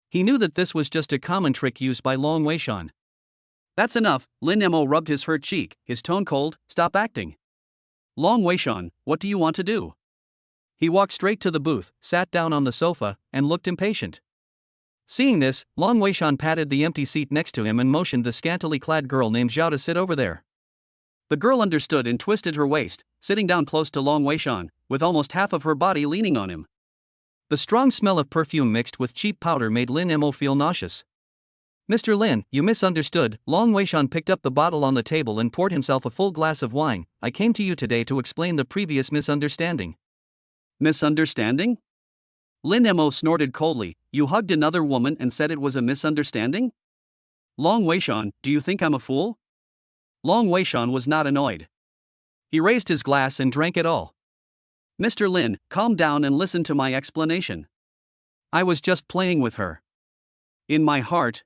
He knew that this was just a common trick used by Long Weishan. That's enough, Lin Mo rubbed his hurt cheek, his tone cold, stop acting. Long Weishan, what do you want to do? He walked straight to the booth, sat down on the sofa, and looked impatient. Seeing this, Long Weishan patted the empty seat next to him and motioned the scantily clad girl named Zhao to sit over there. The girl understood and twisted her waist, sitting down close to Long Weishan, with almost half of her body leaning on him. The strong smell of perfume mixed with cheap powder made Lin Mo feel nauseous. Mr. Lin, you misunderstood. Long Weishan picked up the bottle on the table and poured himself a full glass of wine. I came to you today to explain the previous misunderstanding. Misunderstanding? Lin Mo snorted coldly. You hugged another woman and said it was a misunderstanding? Long Weishan, do you think I'm a fool? Long Weishan was not annoyed. He raised his glass and drank it all. Mr. Lin, calm down and listen to my explanation. I was just playing with her. In my heart.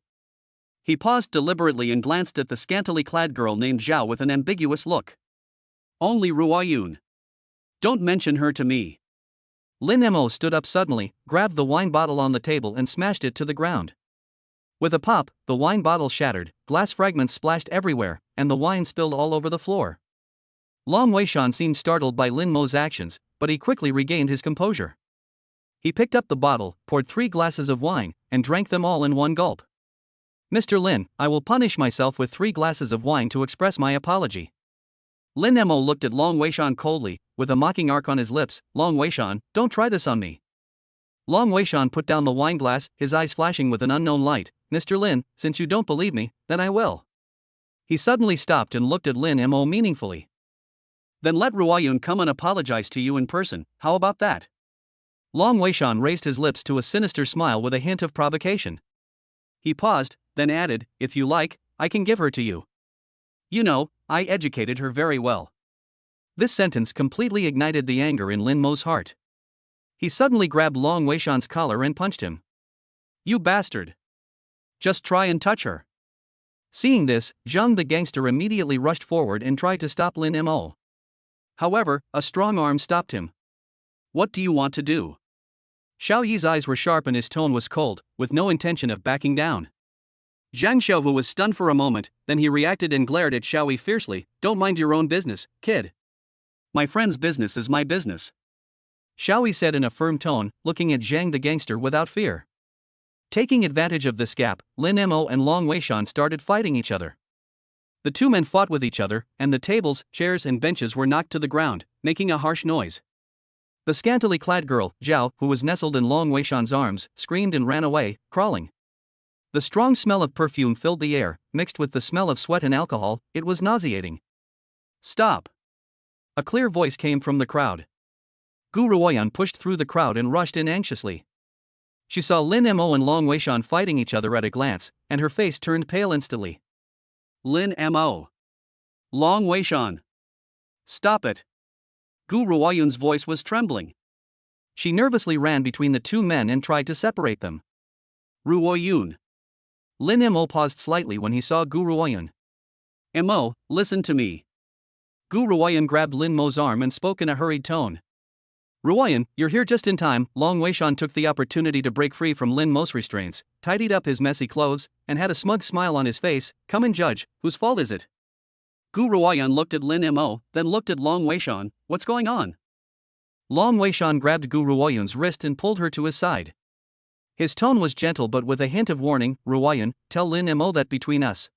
He paused deliberately and glanced at the scantily clad girl named Zhao with an ambiguous look. Only Ruoyun. Don't mention her to me. Lin Mo stood up suddenly, grabbed the wine bottle on the table and smashed it to the ground. With a pop, the wine bottle shattered, glass fragments splashed everywhere, and the wine spilled all over the floor. Long Weishan seemed startled by Lin Mo's actions, but he quickly regained his composure. He picked up the bottle, poured 3 glasses of wine, and drank them all in one gulp. Mr. Lin, I will punish myself with 3 glasses of wine to express my apology. Lin Mo looked at Long Weishan coldly, with a mocking arc on his lips. Long Weishan, don't try this on me. Long Weishan put down the wine glass, his eyes flashing with an unknown light. Mr. Lin, since you don't believe me, then I will. He suddenly stopped and looked at Lin Mo meaningfully. Then let Ruoyun come and apologize to you in person, how about that? Long Weishan raised his lips to a sinister smile with a hint of provocation. He paused, then added, if you like, I can give her to you. You know, I educated her very well. This sentence completely ignited the anger in Lin Mo's heart. He suddenly grabbed Long Weishan's collar and punched him. You bastard! Just try and touch her. Seeing this, Zhang the gangster immediately rushed forward and tried to stop Lin Mo. However, a strong arm stopped him. What do you want to do? Xiao Yi's eyes were sharp and his tone was cold, with no intention of backing down. Zhang Xiaohu was stunned for a moment, then he reacted and glared at Xiao Yi fiercely. Don't mind your own business, kid. My friend's business is my business. Xiao Yi said in a firm tone, looking at Zhang the gangster without fear. Taking advantage of this gap, Lin Mo and Long Weishan started fighting each other. The two men fought with each other, and the tables, chairs and benches were knocked to the ground, making a harsh noise. The scantily clad girl, Zhao, who was nestled in Long Weishan's arms, screamed and ran away, crawling. The strong smell of perfume filled the air, mixed with the smell of sweat and alcohol. It was nauseating. Stop! A clear voice came from the crowd. Gu Ruoyan pushed through the crowd and rushed in anxiously. She saw Lin Mo and Long Weishan fighting each other at a glance, and her face turned pale instantly. Lin Mo. Long Weishan. Stop it. Gu Ruoyan's voice was trembling. She nervously ran between the two men and tried to separate them. Ruoyun. Lin Mo paused slightly when he saw Gu Ruoyan. Mo, listen to me. Gu Ruoyan grabbed Lin Mo's arm and spoke in a hurried tone. Ruoyan, you're here just in time. Long Weishan took the opportunity to break free from Lin Mo's restraints, tidied up his messy clothes, and had a smug smile on his face. Come and judge, whose fault is it? Gu Ruoyan looked at Lin Mo, then looked at Long Weishan. What's going on? Long Weishan grabbed Gu Ruoyan's wrist and pulled her to his side. His tone was gentle but with a hint of warning. Ruoyan, tell Lin Mo that between us.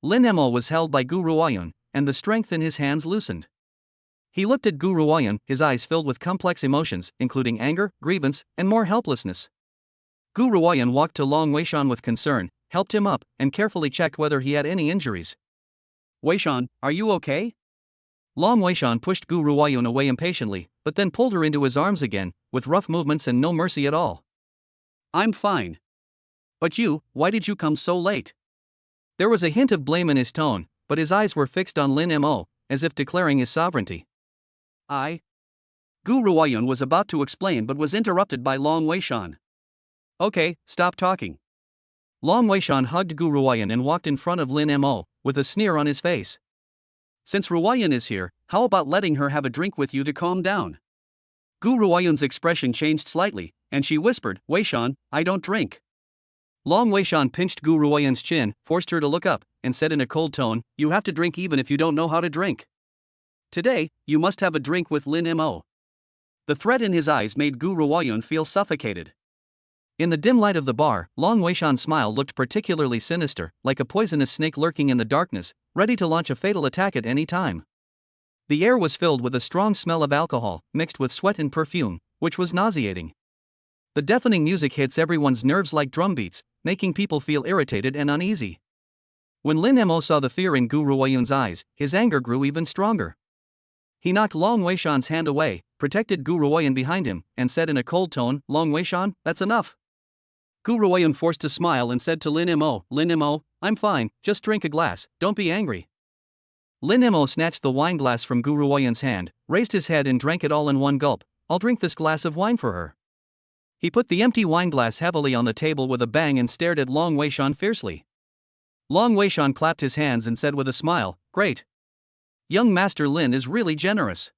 Lin Mo was held by Gu Ruoyan, and the strength in his hands loosened. He looked at Gu Ruoyan, his eyes filled with complex emotions, including anger, grievance, and more helplessness. Gu Ruoyan walked to Long Weishan with concern, helped him up, and carefully checked whether he had any injuries. Weishan, are you okay? Long Weishan pushed Gu Ruoyan away impatiently, but then pulled her into his arms again, with rough movements and no mercy at all. I'm fine. But you, why did you come so late? There was a hint of blame in his tone, but his eyes were fixed on Lin Mo, as if declaring his sovereignty. Gu Ruoyan was about to explain but was interrupted by Long Weishan. Okay, stop talking. Long Weishan hugged Gu Ruoyan and walked in front of Lin Mo, with a sneer on his face. Since Ruoyan is here, how about letting her have a drink with you to calm down? Gu Ruoyan's expression changed slightly, and she whispered, Weishan, I don't drink. Long Weishan pinched Gu Ruoyan's chin, forced her to look up, and said in a cold tone, you have to drink even if you don't know how to drink. Today, you must have a drink with Lin Mo. The threat in his eyes made Gu Ruoyan feel suffocated. In the dim light of the bar, Long Weishan's smile looked particularly sinister, like a poisonous snake lurking in the darkness, ready to launch a fatal attack at any time. The air was filled with a strong smell of alcohol, mixed with sweat and perfume, which was nauseating. The deafening music hits everyone's nerves like drumbeats, making people feel irritated and uneasy. When Lin Mo saw the fear in Gu Ruoyan's eyes, his anger grew even stronger. He knocked Long Weishan's hand away, protected Gu Ruoyan behind him, and said in a cold tone, Long Weishan, that's enough. Gu Ruoyan forced a smile and said to Lin Mo, I'm fine, just drink a glass, don't be angry. Lin Mo snatched the wine glass from Gu Ruoyan's hand, raised his head and drank it all in one gulp. I'll drink this glass of wine for her. He put the empty wine glass heavily on the table with a bang and stared at Long Weishan fiercely. Long Weishan clapped his hands and said with a smile, great. Young Master Lin is really generous.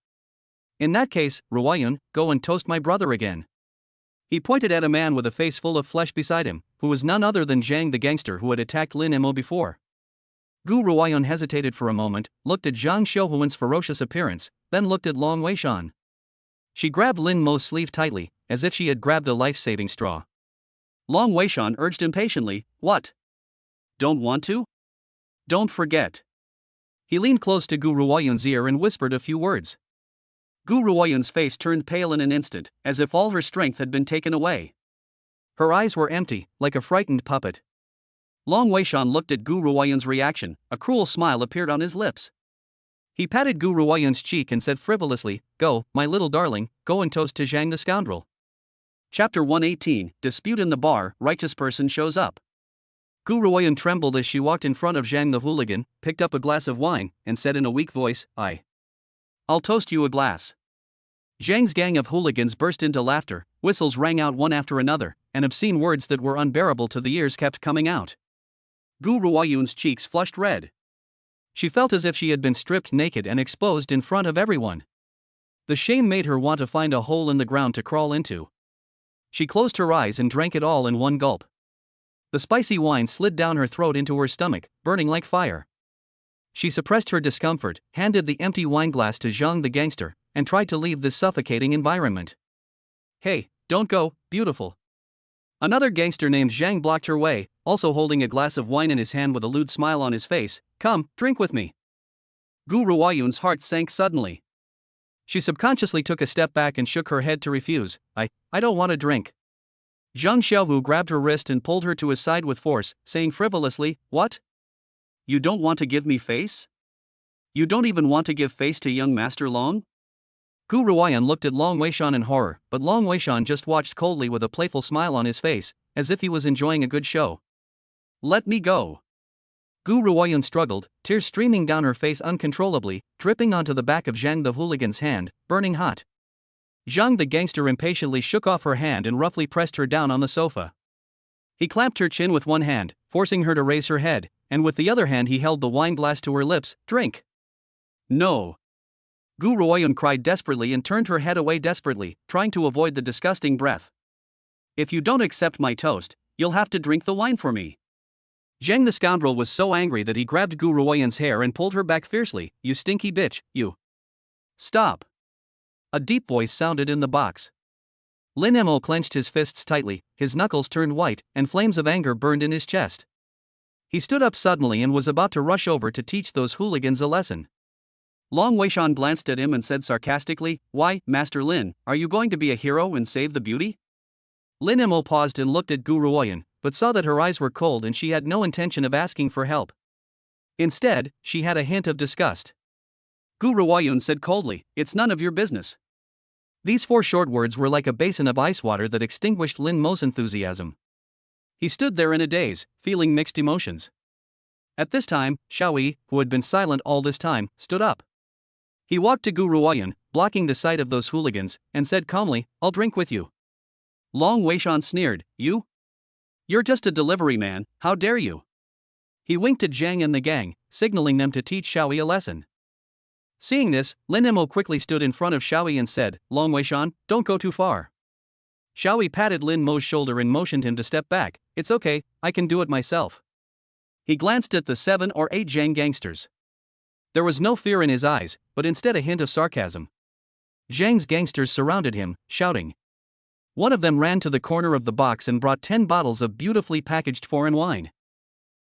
In that case, Ruoyan, go and toast my brother again. He pointed at a man with a face full of flesh beside him, who was none other than Zhang the gangster who had attacked Lin Mo before. Gu Ruoyan hesitated for a moment, looked at Zhang Xiuhuan's ferocious appearance, then looked at Long Weishan. She grabbed Lin Mo's sleeve tightly, as if she had grabbed a life-saving straw. Long Weishan urged impatiently, what? Don't want to? Don't forget. He leaned close to Gu Ruoyan's ear and whispered a few words. Gu Ruoyan's face turned pale in an instant, as if all her strength had been taken away. Her eyes were empty, like a frightened puppet. Long Weishan looked at Gu Ruoyan's reaction, a cruel smile appeared on his lips. He patted Gu Ruoyan's cheek and said frivolously, go, my little darling, go and toast to Zhang the scoundrel. Chapter 118, Dispute in the Bar, Righteous Person Shows Up. Gu Ruoyan trembled as she walked in front of Zhang the hooligan, picked up a glass of wine, and said in a weak voice, I'll toast you a glass. Zhang's gang of hooligans burst into laughter, whistles rang out one after another, and obscene words that were unbearable to the ears kept coming out. Gu Ruoyan's cheeks flushed red. She felt as if she had been stripped naked and exposed in front of everyone. The shame made her want to find a hole in the ground to crawl into. She closed her eyes and drank it all in one gulp. The spicy wine slid down her throat into her stomach, burning like fire. She suppressed her discomfort, handed the empty wine glass to Zhang the gangster, and tried to leave this suffocating environment. Hey, don't go, beautiful. Another gangster named Zhang blocked her way, also holding a glass of wine in his hand with a lewd smile on his face. Come, drink with me. Gu Ruoyan's heart sank suddenly. She subconsciously took a step back and shook her head to refuse. I don't want to drink. Zhang Xiaohu grabbed her wrist and pulled her to his side with force, saying frivolously, what? You don't want to give me face? You don't even want to give face to young Master Long? Gu Ruoyan looked at Long Weishan in horror, but Long Weishan just watched coldly with a playful smile on his face, as if he was enjoying a good show. Let me go. Gu Ruoyan struggled, tears streaming down her face uncontrollably, dripping onto the back of Zhang the hooligan's hand, burning hot. Zhang the gangster impatiently shook off her hand and roughly pressed her down on the sofa. He clamped her chin with one hand, forcing her to raise her head, and with the other hand he held the wine glass to her lips. Drink. No. Gu Ruoyan cried desperately and turned her head away desperately, trying to avoid the disgusting breath. If you don't accept my toast, you'll have to drink the wine for me. Zhang the scoundrel was so angry that he grabbed Gu Ruoyan's hair and pulled her back fiercely. You stinky bitch, you. Stop. A deep voice sounded in the box. Lin Mo clenched his fists tightly, his knuckles turned white, and flames of anger burned in his chest. He stood up suddenly and was about to rush over to teach those hooligans a lesson. Long Weishan glanced at him and said sarcastically, "Why, Master Lin, are you going to be a hero and save the beauty?" Lin Mo paused and looked at Gu Ruoyan, but saw that her eyes were cold and she had no intention of asking for help. Instead, she had a hint of disgust. Gu Ruoyan said coldly, "It's none of your business." These 4 short words were like a basin of ice water that extinguished Lin Mo's enthusiasm. He stood there in a daze, feeling mixed emotions. At this time, Xiaoyi, who had been silent all this time, stood up. He walked to Gu Ruoyan, blocking the sight of those hooligans, and said calmly, "I'll drink with you." Long Weishan sneered, "You? You're just a delivery man, how dare you?" He winked at Zhang and the gang, signaling them to teach Xiaoyi a lesson. Seeing this, Lin Mo quickly stood in front of Xiaoyi and said, "Long Weishan, don't go too far." Xiaoyi patted Lin Mo's shoulder and motioned him to step back. "It's okay, I can do it myself." He glanced at the 7 or 8 Zhang gangsters. There was no fear in his eyes, but instead a hint of sarcasm. Zhang's gangsters surrounded him, shouting. One of them ran to the corner of the box and brought 10 bottles of beautifully packaged foreign wine.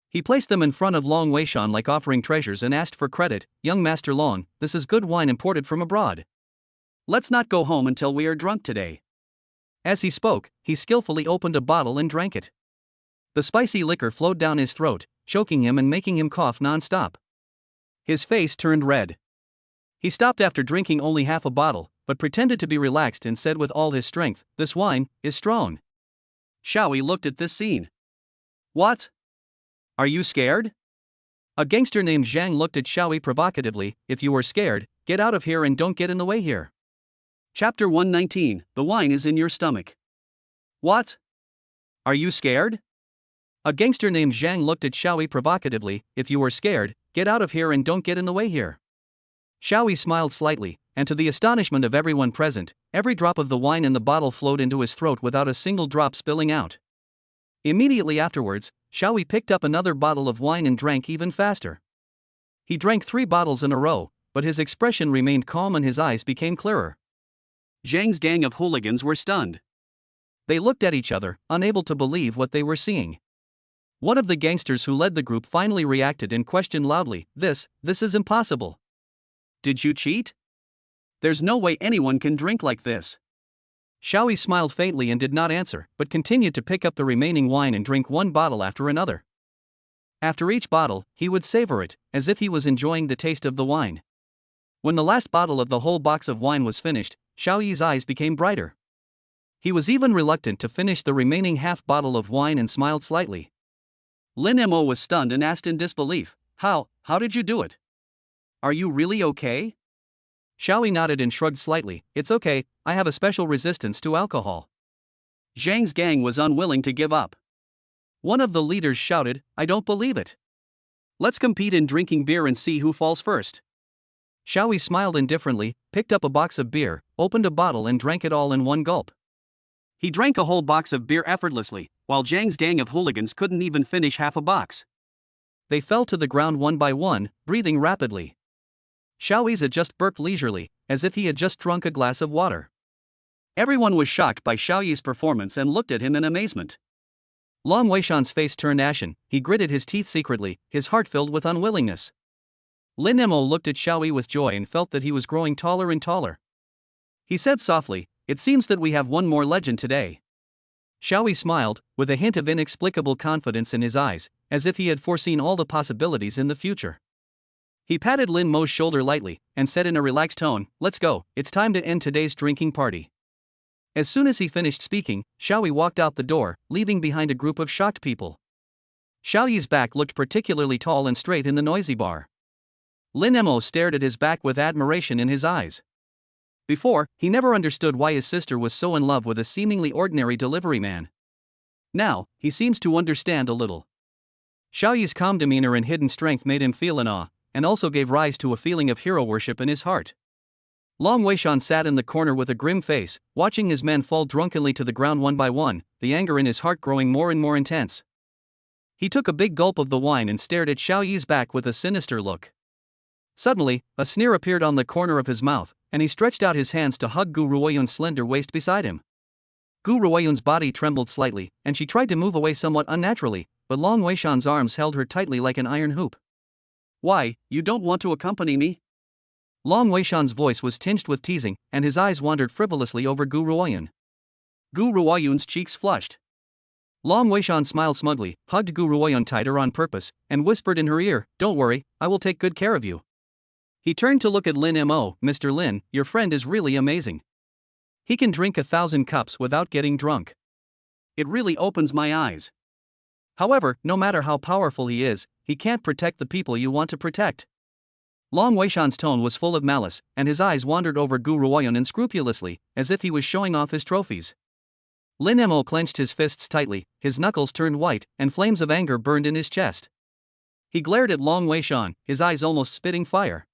He placed them in front of Long Weishan like offering treasures and asked for credit. "Young Master Long, this is good wine imported from abroad. Let's not go home until we are drunk today." As he spoke, he skillfully opened a bottle and drank it. The spicy liquor flowed down his throat, choking him and making him cough non-stop. His face turned red. He stopped after drinking only half a bottle, but pretended to be relaxed and said with all his strength, "This wine is strong." Xiaoyi looked at this scene. "What? Are you scared?" A gangster named Zhang looked at Xiaoyi provocatively. "If you are scared, get out of here and don't get in the way here." Chapter 119, The wine is in your stomach. "What? Are you scared?" A gangster named Zhang looked at Xiaoyi provocatively. "If you are scared, get out of here and don't get in the way here." Xiaoyi smiled slightly, and to the astonishment of everyone present, every drop of the wine in the bottle flowed into his throat without a single drop spilling out. Immediately afterwards, Xiaoyi picked up another bottle of wine and drank even faster. He drank 3 bottles in a row, but his expression remained calm and his eyes became clearer. Zhang's gang of hooligans were stunned. They looked at each other, unable to believe what they were seeing. One of the gangsters who led the group finally reacted and questioned loudly, This is impossible. Did you cheat? There's no way anyone can drink like this." Xiaoyi smiled faintly and did not answer, but continued to pick up the remaining wine and drink one bottle after another. After each bottle, he would savor it, as if he was enjoying the taste of the wine. When the last bottle of the whole box of wine was finished, Xiaoyi's eyes became brighter. He was even reluctant to finish the remaining half bottle of wine and smiled slightly. Lin Mo was stunned and asked in disbelief, How did you do it? Are you really okay?" Xiaoyi nodded and shrugged slightly. "It's okay, I have a special resistance to alcohol." Zhang's gang was unwilling to give up. One of the leaders shouted, "I don't believe it. Let's compete in drinking beer and see who falls first." Xiaoyi smiled indifferently, picked up a box of beer, opened a bottle and drank it all in one gulp. He drank a whole box of beer effortlessly, while Zhang's gang of hooligans couldn't even finish half a box. They fell to the ground one by one, breathing rapidly. Xiaoyi's just burped leisurely, as if he had just drunk a glass of water. Everyone was shocked by Xiaoyi's performance and looked at him in amazement. Long Weishan's face turned ashen, he gritted his teeth secretly, his heart filled with unwillingness. Lin Mo looked at Xiaoyi with joy and felt that he was growing taller and taller. He said softly, "It seems that we have one more legend today." Xiaoyi smiled, with a hint of inexplicable confidence in his eyes, as if he had foreseen all the possibilities in the future. He patted Lin Mo's shoulder lightly, and said in a relaxed tone, "Let's go, it's time to end today's drinking party." As soon as he finished speaking, Xiaoyi walked out the door, leaving behind a group of shocked people. Xiaoyi's back looked particularly tall and straight in the noisy bar. Lin Mo stared at his back with admiration in his eyes. Before, he never understood why his sister was so in love with a seemingly ordinary delivery man. Now, he seems to understand a little. Xiaoyi's calm demeanor and hidden strength made him feel in awe, and also gave rise to a feeling of hero worship in his heart. Long Weishan sat in the corner with a grim face, watching his men fall drunkenly to the ground one by one, the anger in his heart growing more and more intense. He took a big gulp of the wine and stared at Xiao Yi's back with a sinister look. Suddenly, a sneer appeared on the corner of his mouth, and he stretched out his hands to hug Gu Ruoyun's slender waist beside him. Gu Ruoyun's body trembled slightly, and she tried to move away somewhat unnaturally, but Long Weishan's arms held her tightly like an iron hoop. "Why, you don't want to accompany me?" Long Weishan's voice was tinged with teasing, and his eyes wandered frivolously over Gu Ruoyun. Gu Ruoyun's cheeks flushed. Long Weishan smiled smugly, hugged Gu Ruoyun tighter on purpose, and whispered in her ear, "Don't worry, I will take good care of you." He turned to look at Lin Mo. "Mr. Lin, your friend is really amazing. He can drink 1,000 cups without getting drunk. It really opens my eyes. However, no matter how powerful he is, he can't protect the people you want to protect." Long Weishan's tone was full of malice, and his eyes wandered over Gu Ruoyun unscrupulously, as if he was showing off his trophies. Lin Mo clenched his fists tightly, his knuckles turned white, and flames of anger burned in his chest. He glared at Long Weishan, his eyes almost spitting fire.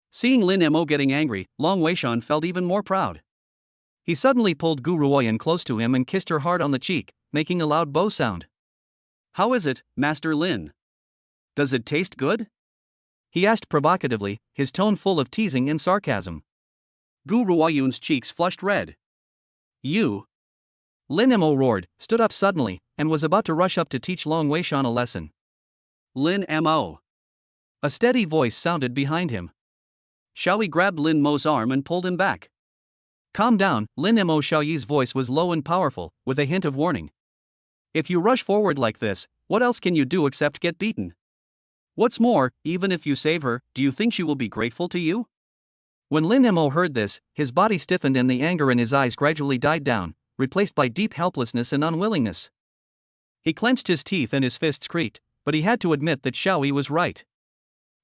Seeing Lin Mo getting angry, Long Weishan felt even more proud. He suddenly pulled Gu Ruoyun close to him and kissed her hard on the cheek, making a loud bow sound. "How is it, Master Lin? Does it taste good?" he asked provocatively, his tone full of teasing and sarcasm. Gu Ruoyun's cheeks flushed red. "You!" Lin Mo roared, stood up suddenly, and was about to rush up to teach Long Weishan a lesson. "Lin Mo!" A steady voice sounded behind him. Xiaoyi grabbed Lin Mo's arm and pulled him back. "Calm down." Lin Mo. Xiaoyi's voice was low and powerful, with a hint of warning. "If you rush forward like this, what else can you do except get beaten? What's more, even if you save her, do you think she will be grateful to you?" When Lin Mo heard this, his body stiffened and the anger in his eyes gradually died down, replaced by deep helplessness and unwillingness. He clenched his teeth and his fists creaked, but he had to admit that Xiaoyi was right.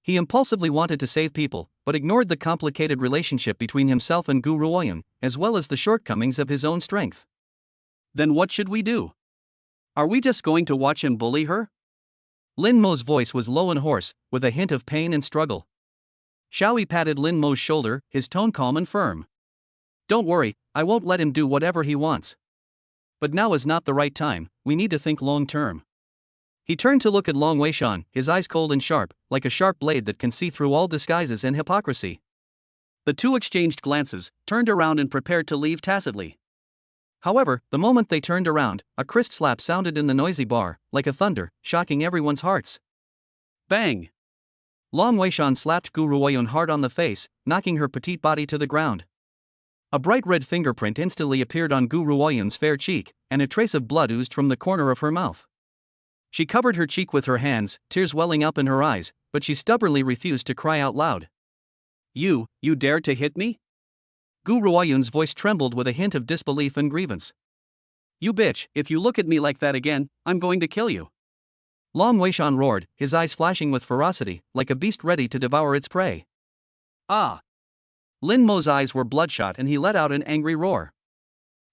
He impulsively wanted to save people, but ignored the complicated relationship between himself and Gu Ruoyun, as well as the shortcomings of his own strength. "Then what should we do? Are we just going to watch him bully her?" Lin Mo's voice was low and hoarse, with a hint of pain and struggle. Xiaoyi patted Lin Mo's shoulder, his tone calm and firm. "Don't worry, I won't let him do whatever he wants. But now is not the right time, we need to think long term." He turned to look at Long Weishan, his eyes cold and sharp, like a sharp blade that can see through all disguises and hypocrisy. The two exchanged glances, turned around and prepared to leave tacitly. However, the moment they turned around, a crisp slap sounded in the noisy bar, like a thunder, shocking everyone's hearts. Bang! Long Weishan slapped Gu Ruoyun hard on the face, knocking her petite body to the ground. A bright red fingerprint instantly appeared on Gu Ruoyun's fair cheek, and a trace of blood oozed from the corner of her mouth. She covered her cheek with her hands, tears welling up in her eyes, but she stubbornly refused to cry out loud. You dared to hit me?" Gu Ruoyun's voice trembled with a hint of disbelief and grievance. "You bitch, if you look at me like that again, I'm going to kill you." Long Weishan roared, his eyes flashing with ferocity, like a beast ready to devour its prey. "Ah!" Lin Mo's eyes were bloodshot and he let out an angry roar.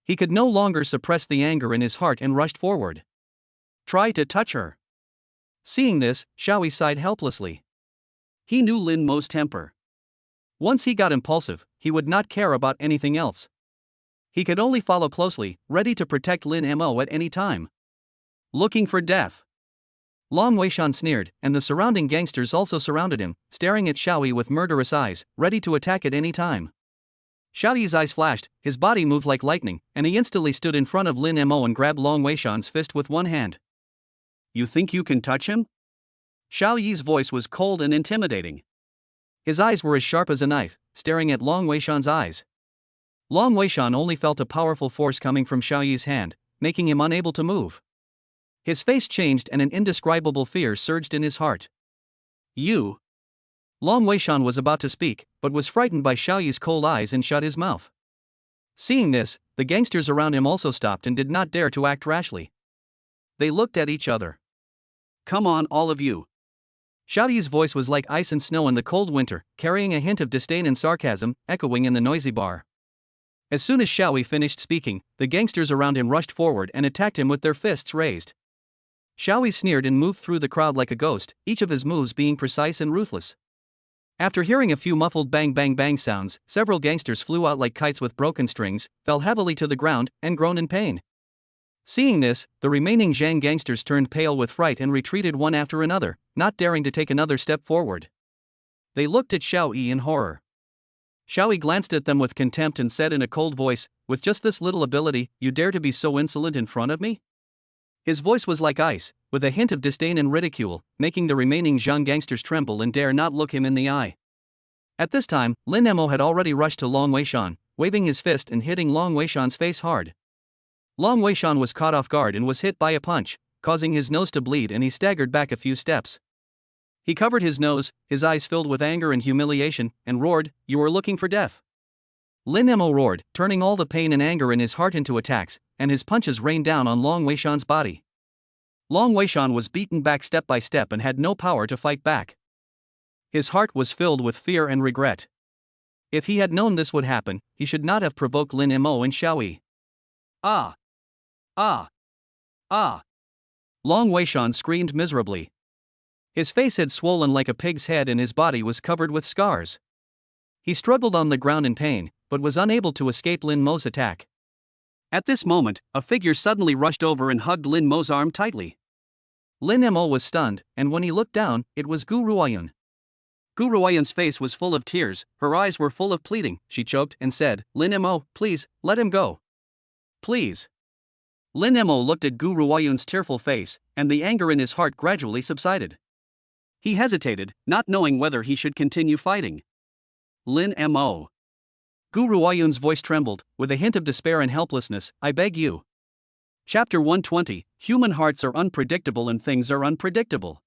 He could no longer suppress the anger in his heart and rushed forward. "Try to touch her." Seeing this, Xiaoyi sighed helplessly. He knew Lin Mo's temper. Once he got impulsive, he would not care about anything else. He could only follow closely, ready to protect Lin Mo at any time. Looking for death. Long Weishan sneered, and the surrounding gangsters also surrounded him, staring at Xiaoyi with murderous eyes, ready to attack at any time. Xiaoyi's eyes flashed, his body moved like lightning, and he instantly stood in front of Lin Mo and grabbed Long Weishan's fist with one hand. "You think you can touch him?" Xiaoyi's voice was cold and intimidating. His eyes were as sharp as a knife, staring at Long Weishan's eyes. Long Weishan only felt a powerful force coming from Xiaoyi's hand, making him unable to move. His face changed and an indescribable fear surged in his heart. "You?" Long Weishan was about to speak, but was frightened by Xiaoyi's cold eyes and shut his mouth. Seeing this, the gangsters around him also stopped and did not dare to act rashly. They looked at each other. "Come on, all of you." Xiaoyi's voice was like ice and snow in the cold winter, carrying a hint of disdain and sarcasm, echoing in the noisy bar. As soon as Xiaoyi finished speaking, the gangsters around him rushed forward and attacked him with their fists raised. Xiaoyi sneered and moved through the crowd like a ghost, each of his moves being precise and ruthless. After hearing a few muffled bang bang bang sounds, several gangsters flew out like kites with broken strings, fell heavily to the ground, and groaned in pain. Seeing this, the remaining Zhang gangsters turned pale with fright and retreated one after another, not daring to take another step forward. They looked at Xiao Yi in horror. Xiao Yi glanced at them with contempt and said in a cold voice, "With just this little ability, you dare to be so insolent in front of me?" His voice was like ice, with a hint of disdain and ridicule, making the remaining Zhang gangsters tremble and dare not look him in the eye. At this time, Lin Mo had already rushed to Long Weishan, waving his fist and hitting Long Weishan's face hard. Long Weishan was caught off guard and was hit by a punch, causing his nose to bleed, and he staggered back a few steps. He covered his nose, his eyes filled with anger and humiliation, and roared, "You are looking for death." Lin Mo roared, turning all the pain and anger in his heart into attacks, and his punches rained down on Long Weishan's body. Long Weishan was beaten back step by step and had no power to fight back. His heart was filled with fear and regret. If he had known this would happen, he should not have provoked Lin Mo and Xiao Yi. "Ah! Ah! Ah!" Long Weishan screamed miserably. His face had swollen like a pig's head and his body was covered with scars. He struggled on the ground in pain, but was unable to escape Lin Mo's attack. At this moment, a figure suddenly rushed over and hugged Lin Mo's arm tightly. Lin Mo was stunned, and when he looked down, it was Gu Ruoyun. Gu Ruoyun's face was full of tears, her eyes were full of pleading. She choked and said, "Lin Mo, please, let him go. Please." Lin Mo looked at Gu Ruoyun's tearful face, and the anger in his heart gradually subsided. He hesitated, not knowing whether he should continue fighting. "Lin Mo." Gu Ruoyun's voice trembled, with a hint of despair and helplessness, "I beg you." Chapter 120, Human hearts are unpredictable and things are unpredictable.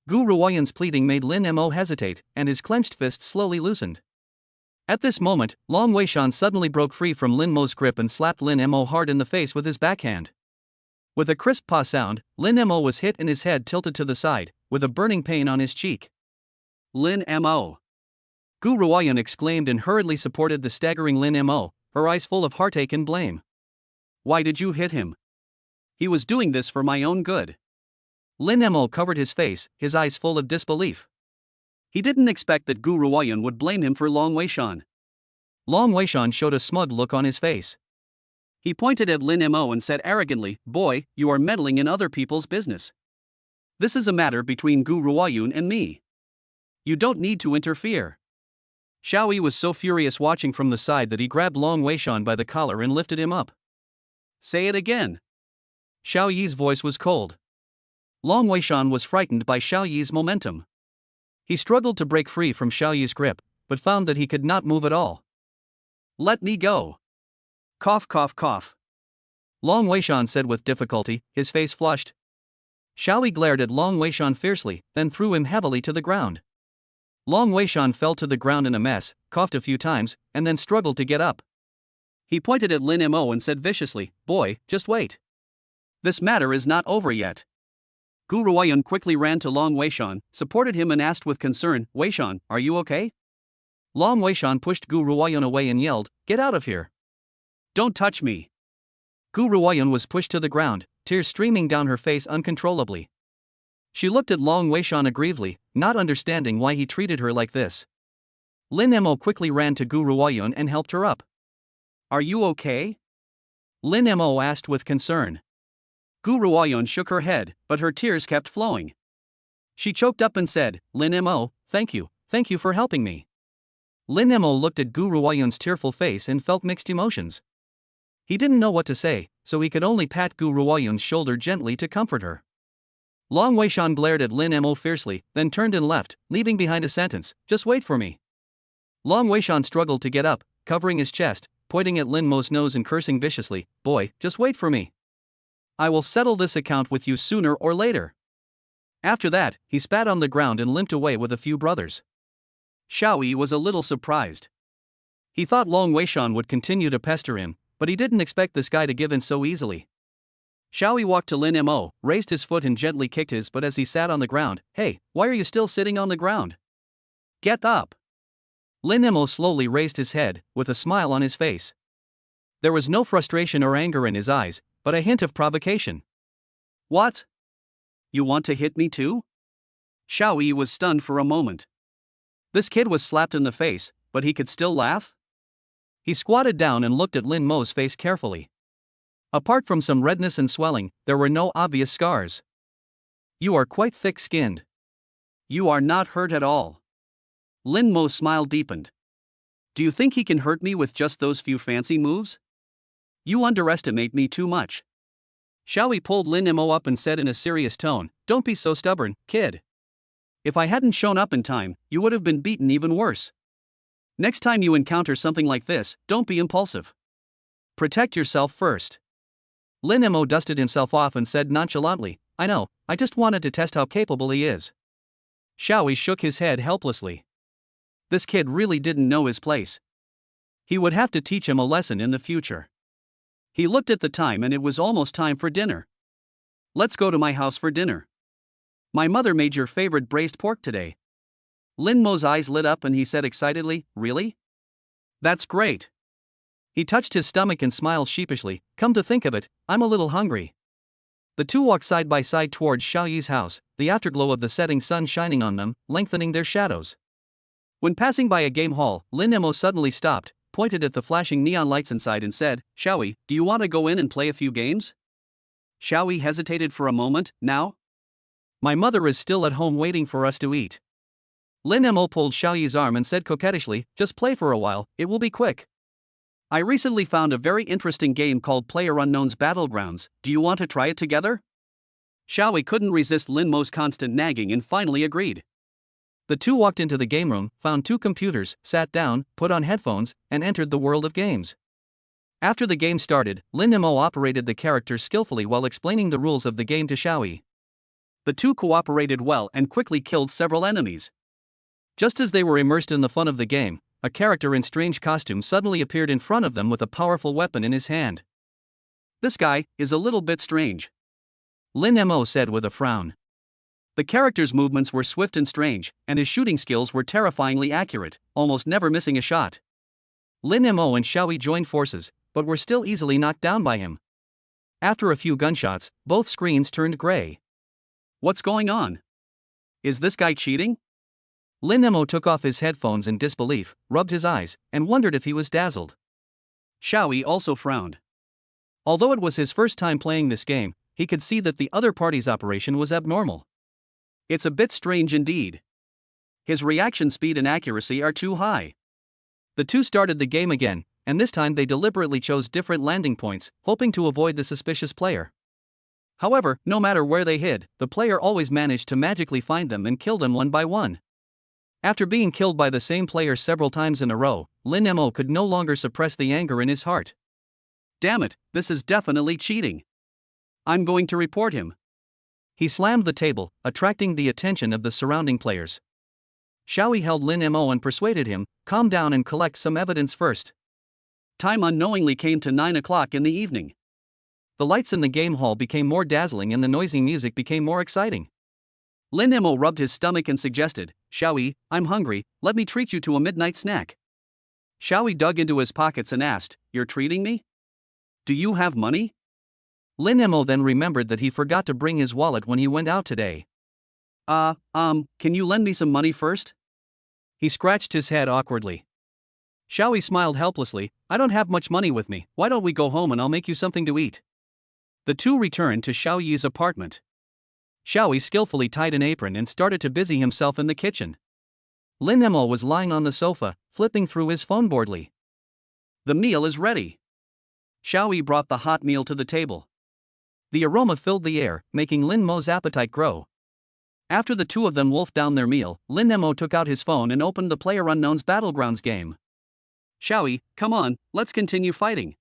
Gu Ruoyun's pleading made Lin Mo hesitate, and his clenched fist slowly loosened. At this moment, Long Weishan suddenly broke free from Lin Mo's grip and slapped Lin Mo hard in the face with his backhand. With a crisp "pa" sound, Lin Mo was hit and his head tilted to the side, with a burning pain on his cheek. "Lin Mo!" Gu Ruoyun exclaimed and hurriedly supported the staggering Lin Mo, her eyes full of heartache and blame. "Why did you hit him? He was doing this for my own good." Lin Mo covered his face, his eyes full of disbelief. He didn't expect that Gu Ruoyun would blame him for Long Weishan. Long Weishan showed a smug look on his face. He pointed at Lin Mo and said arrogantly, "Boy, you are meddling in other people's business. This is a matter between Gu Ruoyun and me. You don't need to interfere." Xiao Yi was so furious watching from the side that he grabbed Long Weishan by the collar and lifted him up. "Say it again." Xiao Yi's voice was cold. Long Weishan was frightened by Xiao Yi's momentum. He struggled to break free from Xiao Yi's grip, but found that he could not move at all. "Let me go." Cough, cough, cough. Long Weishan said with difficulty, his face flushed. Xiao Yi glared at Long Weishan fiercely, then threw him heavily to the ground. Long Weishan fell to the ground in a mess, coughed a few times, and then struggled to get up. He pointed at Lin Mo and said viciously, "Boy, just wait. This matter is not over yet." Gu Ruoyun quickly ran to Long Weishan, supported him and asked with concern, "Weishan, are you okay?" Long Weishan pushed Gu Ruoyun away and yelled, "Get out of here. Don't touch me." Gu Ruoyun was pushed to the ground, tears streaming down her face uncontrollably. She looked at Long Weishan aggrievedly, not understanding why he treated her like this. Lin Mo quickly ran to Gu Ruoyun and helped her up. "Are you okay?" Lin Mo asked with concern. Gu Ruoyun shook her head, but her tears kept flowing. She choked up and said, "Lin Mo, thank you for helping me." Lin Mo looked at Gu Ruoyun's tearful face and felt mixed emotions. He didn't know what to say, so he could only pat Gu Ruoyun's shoulder gently to comfort her. Long Weishan glared at Lin Mo fiercely, then turned and left, leaving behind a sentence, "Just wait for me." Long Weishan struggled to get up, covering his chest, pointing at Lin Mo's nose and cursing viciously, "Boy, just wait for me. I will settle this account with you sooner or later." After that, he spat on the ground and limped away with a few brothers. Xiao Yi was a little surprised. He thought Long Weishan would continue to pester him, but he didn't expect this guy to give in so easily. Xiao Yi walked to Lin Mo, raised his foot and gently kicked his butt as he sat on the ground. "Hey, why are you still sitting on the ground? Get up." Lin Mo slowly raised his head, with a smile on his face. There was no frustration or anger in his eyes, but a hint of provocation. "What? You want to hit me too?" Xiao Yi was stunned for a moment. This kid was slapped in the face, but he could still laugh? He squatted down and looked at Lin Mo's face carefully. Apart from some redness and swelling, there were no obvious scars. You are quite thick-skinned. You are not hurt at all. Lin Mo's smile deepened. Do you think he can hurt me with just those few fancy moves? You underestimate me too much. Xiaoyi pulled Lin Mo up and said in a serious tone, don't be so stubborn, kid. If I hadn't shown up in time, you would have been beaten even worse. Next time you encounter something like this, don't be impulsive. Protect yourself first. Lin Mo dusted himself off and said nonchalantly, I know, I just wanted to test how capable he is. Xiaoyi shook his head helplessly. This kid really didn't know his place. He would have to teach him a lesson in the future. He looked at the time and it was almost time for dinner. Let's go to my house for dinner. My mother made your favorite braised pork today. Lin Mo's eyes lit up and he said excitedly, really? That's great. He touched his stomach and smiled sheepishly, come to think of it, I'm a little hungry. The two walked side by side towards Xiaoyi's house, the afterglow of the setting sun shining on them, lengthening their shadows. When passing by a game hall, Lin Mo suddenly stopped, pointed at the flashing neon lights inside and said, Xiaoyi, do you want to go in and play a few games? Xiaoyi hesitated for a moment, now? My mother is still at home waiting for us to eat. Lin Mo pulled Xiaoyi's arm and said coquettishly, just play for a while, it will be quick. I recently found a very interesting game called PlayerUnknown's Battlegrounds, do you want to try it together? Xiaoyi couldn't resist Lin Mo's constant nagging and finally agreed. The two walked into the game room, found two computers, sat down, put on headphones, and entered the world of games. After the game started, Lin Mo operated the characters skillfully while explaining the rules of the game to Xiaoyi. The two cooperated well and quickly killed several enemies. Just as they were immersed in the fun of the game, a character in strange costume suddenly appeared in front of them with a powerful weapon in his hand. This guy is a little bit strange. Lin Mo said with a frown. The character's movements were swift and strange, and his shooting skills were terrifyingly accurate, almost never missing a shot. Lin Mo and Xiaoyi joined forces, but were still easily knocked down by him. After a few gunshots, both screens turned gray. What's going on? Is this guy cheating? Lin Mo took off his headphones in disbelief, rubbed his eyes, and wondered if he was dazzled. Xiaoyi also frowned. Although it was his first time playing this game, he could see that the other party's operation was abnormal. It's a bit strange indeed. His reaction speed and accuracy are too high. The two started the game again, and this time they deliberately chose different landing points, hoping to avoid the suspicious player. However, no matter where they hid, the player always managed to magically find them and kill them one by one. After being killed by the same player several times in a row, Lin Mo could no longer suppress the anger in his heart. Damn it, this is definitely cheating. I'm going to report him. He slammed the table, attracting the attention of the surrounding players. Xiaoyi held Lin Mo and persuaded him, calm down and collect some evidence first. Time unknowingly came to 9 o'clock in the evening. The lights in the game hall became more dazzling and the noisy music became more exciting. Lin Mo rubbed his stomach and suggested, Xiaoyi, I'm hungry, let me treat you to a midnight snack. Xiaoyi dug into his pockets and asked, you're treating me? Do you have money? Lin Mo then remembered that he forgot to bring his wallet when he went out today. Can you lend me some money first? He scratched his head awkwardly. Xiaoyi smiled helplessly, I don't have much money with me, why don't we go home and I'll make you something to eat. The two returned to Xiaoyi's apartment. Xiaoyi skillfully tied an apron and started to busy himself in the kitchen. Lin Mo was lying on the sofa, flipping through his phone boredly. The meal is ready. Xiaoyi brought the hot meal to the table. The aroma filled the air, making Lin Mo's appetite grow. After the two of them wolfed down their meal, Lin Mo took out his phone and opened the PlayerUnknown's Battlegrounds game. Xiaoyi, come on, let's continue fighting.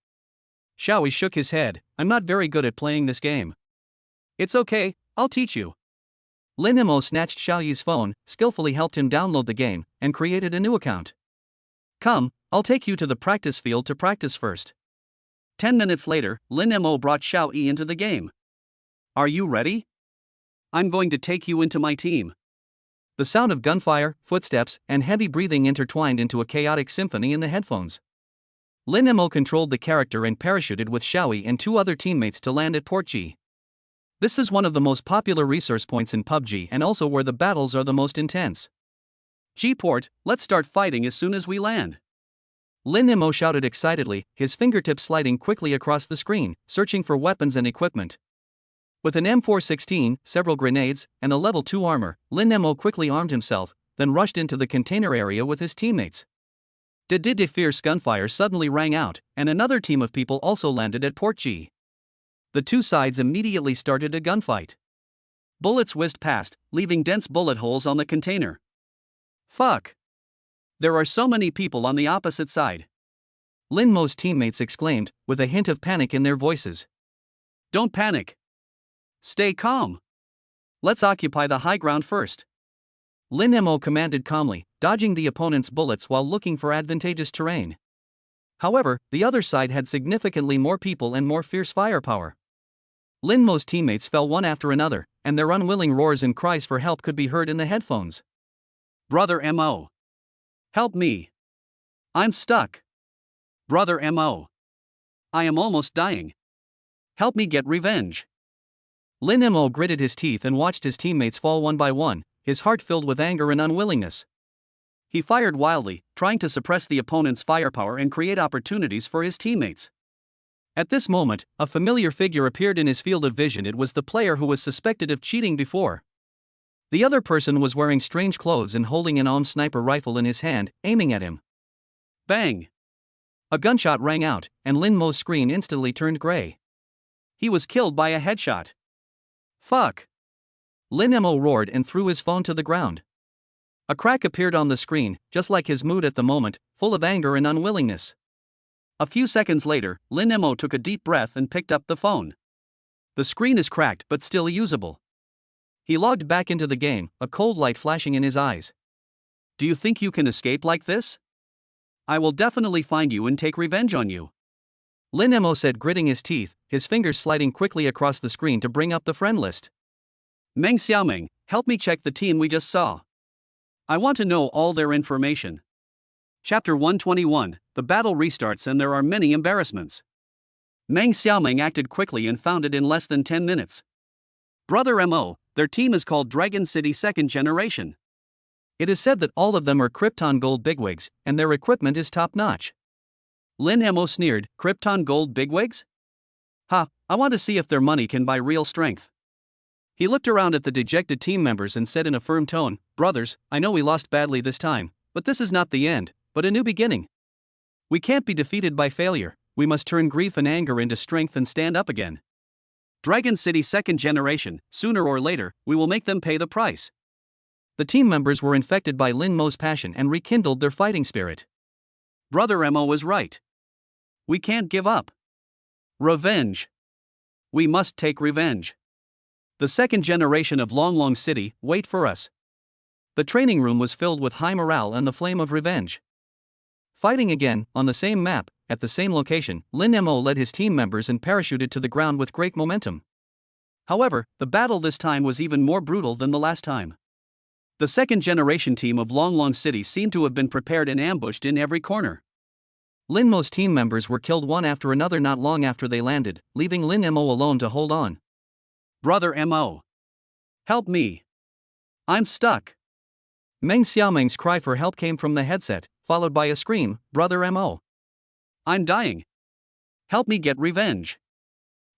Xiaoyi shook his head, I'm not very good at playing this game. It's okay, I'll teach you. Lin Mo snatched Xiaoyi's phone, skillfully helped him download the game, and created a new account. Come, I'll take you to the practice field to practice first. 10 minutes later, Lin Mo brought Xiaoyi into the game. Are you ready? I'm going to take you into my team. The sound of gunfire, footsteps, and heavy breathing intertwined into a chaotic symphony in the headphones. Lin Mo controlled the character and parachuted with Xiaoyi and two other teammates to land at Port G. This is one of the most popular resource points in PUBG and also where the battles are the most intense. G-Port, let's start fighting as soon as we land. Lin Mo shouted excitedly, his fingertips sliding quickly across the screen, searching for weapons and equipment. With an M416, several grenades, and a level 2 armor, Lin Mo quickly armed himself, then rushed into the container area with his teammates. De fierce gunfire suddenly rang out, and another team of people also landed at Port G. The two sides immediately started a gunfight. Bullets whizzed past, leaving dense bullet holes on the container. Fuck! There are so many people on the opposite side. Lin Mo's teammates exclaimed, with a hint of panic in their voices. Don't panic. Stay calm. Let's occupy the high ground first. Lin Mo commanded calmly, dodging the opponent's bullets while looking for advantageous terrain. However, the other side had significantly more people and more fierce firepower. Lin Mo's teammates fell one after another, and their unwilling roars and cries for help could be heard in the headphones. Brother Mo. Help me. I'm stuck. Brother Mo. I am almost dying. Help me get revenge. Lin Mo gritted his teeth and watched his teammates fall one by one, his heart filled with anger and unwillingness. He fired wildly, trying to suppress the opponent's firepower and create opportunities for his teammates. At this moment, a familiar figure appeared in his field of vision. It was the player who was suspected of cheating before. The other person was wearing strange clothes and holding an armed sniper rifle in his hand, aiming at him. Bang! A gunshot rang out, and Lin Mo's screen instantly turned gray. He was killed by a headshot. Fuck! Lin Mo roared and threw his phone to the ground. A crack appeared on the screen, just like his mood at the moment, full of anger and unwillingness. A few seconds later, Lin Mo took a deep breath and picked up the phone. The screen is cracked but still usable. He logged back into the game, a cold light flashing in his eyes. Do you think you can escape like this? I will definitely find you and take revenge on you. Lin Mo said, gritting his teeth, his fingers sliding quickly across the screen to bring up the friend list. Meng Xiaoming, help me check the team we just saw. I want to know all their information. Chapter 121, the battle restarts and there are many embarrassments. Meng Xiaoming acted quickly and found it in less than 10 minutes. Brother Mo, their team is called Dragon City 2nd Generation. It is said that all of them are Krypton Gold bigwigs, and their equipment is top-notch. Lin Mo sneered, Krypton Gold bigwigs? Ha, I want to see if their money can buy real strength. He looked around at the dejected team members and said in a firm tone, Brothers, I know we lost badly this time, but this is not the end, but a new beginning. We can't be defeated by failure, we must turn grief and anger into strength and stand up again. Dragon City 2nd Generation, sooner or later, we will make them pay the price. The team members were infected by Lin Mo's passion and rekindled their fighting spirit. Brother Mo was right. We can't give up. Revenge. We must take revenge. The 2nd generation of Long City, wait for us. The training room was filled with high morale and the flame of revenge. Fighting again, on the same map, at the same location, Lin Mo led his team members and parachuted to the ground with great momentum. However, the battle this time was even more brutal than the last time. The 2nd generation team of Long City seemed to have been prepared and ambushed in every corner. Lin Mo's team members were killed one after another not long after they landed, leaving Lin Mo alone to hold on. Brother Mo. Help me. I'm stuck. Meng Xiaoming's cry for help came from the headset, followed by a scream, Brother Mo. I'm dying. Help me get revenge.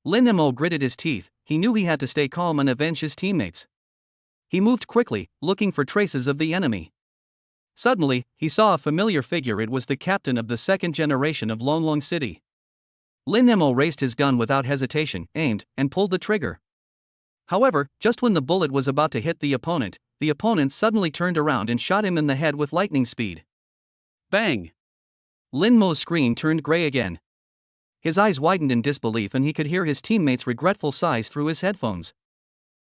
Lin Mo gritted his teeth, he knew he had to stay calm and avenge his teammates. He moved quickly, looking for traces of the enemy. Suddenly, he saw a familiar figure. It was the captain of the 2nd generation of Long City. Lin Mo raised his gun without hesitation, aimed, and pulled the trigger. However, just when the bullet was about to hit the opponent suddenly turned around and shot him in the head with lightning speed. Bang! Lin Mo's screen turned gray again. His eyes widened in disbelief and he could hear his teammates' regretful sighs through his headphones.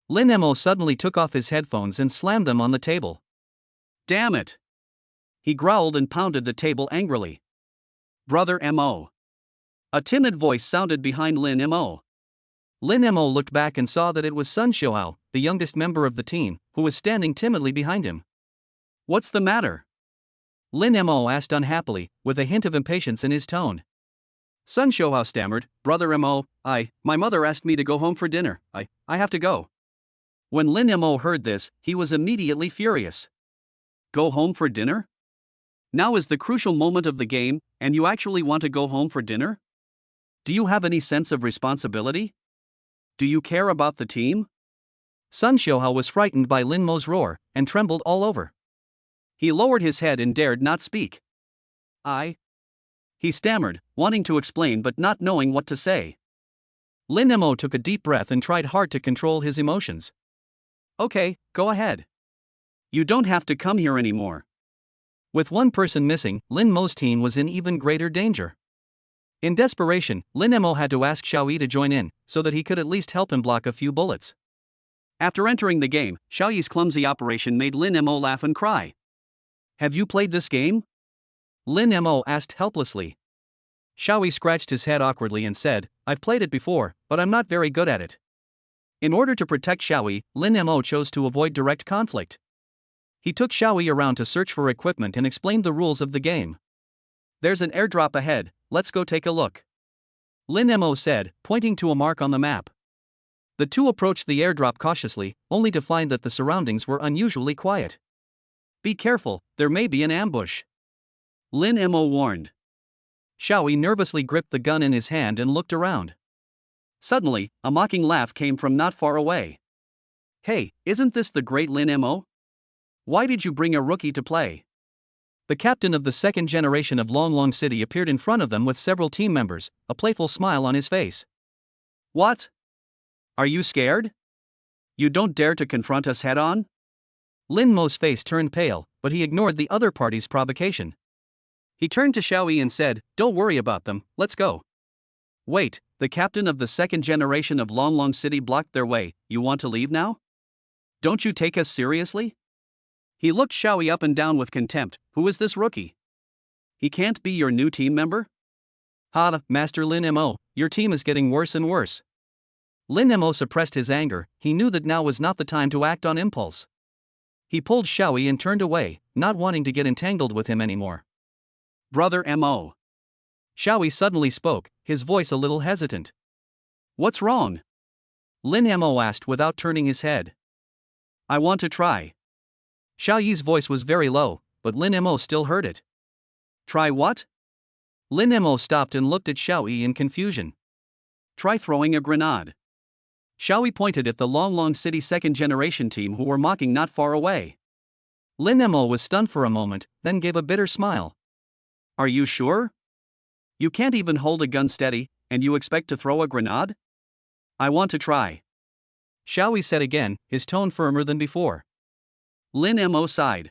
Lin Mo suddenly took off his headphones and slammed them on the table. Damn it! He growled and pounded the table angrily. Brother Mo. A timid voice sounded behind Lin Mo. Lin Mo looked back and saw that it was Sun Xiaohao, the youngest member of the team, who was standing timidly behind him. What's the matter? Lin Mo asked unhappily, with a hint of impatience in his tone. Sun Xiaohao stammered, Brother Mo, my mother asked me to go home for dinner, I have to go. When Lin Mo heard this, he was immediately furious. Go home for dinner? Now is the crucial moment of the game, and you actually want to go home for dinner? Do you have any sense of responsibility? Do you care about the team? Sun Xiuhao was frightened by Lin Mo's roar, and trembled all over. He lowered his head and dared not speak. He stammered, wanting to explain but not knowing what to say. Lin Mo took a deep breath and tried hard to control his emotions. Okay, go ahead. You don't have to come here anymore. With one person missing, Lin Mo's team was in even greater danger. In desperation, Lin Mo had to ask Xiao Yi to join in, so that he could at least help him block a few bullets. After entering the game, Xiao Yi's clumsy operation made Lin Mo laugh and cry. Have you played this game? Lin Mo asked helplessly. Xiao Yi scratched his head awkwardly and said, I've played it before, but I'm not very good at it. In order to protect Xiao Yi, Lin Mo chose to avoid direct conflict. He took Xiao Yi around to search for equipment and explained the rules of the game. There's an airdrop ahead, let's go take a look. Lin Mo said, pointing to a mark on the map. The two approached the airdrop cautiously, only to find that the surroundings were unusually quiet. Be careful, there may be an ambush. Lin Mo warned. Xiao Yi nervously gripped the gun in his hand and looked around. Suddenly, a mocking laugh came from not far away. Hey, isn't this the great Lin Mo? Why did you bring a rookie to play? The captain of the second generation of Longlong City appeared in front of them with several team members, a playful smile on his face. What? Are you scared? You don't dare to confront us head-on? Lin Mo's face turned pale, but he ignored the other party's provocation. He turned to Xiao Yi and said, Don't worry about them, let's go. Wait, the captain of the second generation of Longlong City blocked their way, you want to leave now? Don't you take us seriously? He looked Xiao Yi up and down with contempt. Who is this rookie? He can't be your new team member? Master Lin Mo, your team is getting worse and worse. Lin Mo suppressed his anger, he knew that now was not the time to act on impulse. He pulled Xiao Yi and turned away, not wanting to get entangled with him anymore. Brother Mo. Xiao Yi suddenly spoke, his voice a little hesitant. What's wrong? Lin Mo asked without turning his head. I want to try. Xiao Yi's voice was very low, but Lin Mo still heard it. Try what? Lin Mo stopped and looked at Xiao Yi in confusion. Try throwing a grenade. Xiao Yi pointed at the Longlong City second generation team who were mocking not far away. Lin Mo was stunned for a moment, then gave a bitter smile. Are you sure? You can't even hold a gun steady, and you expect to throw a grenade? I want to try. Xiao Yi said again, his tone firmer than before. Lin Mo sighed.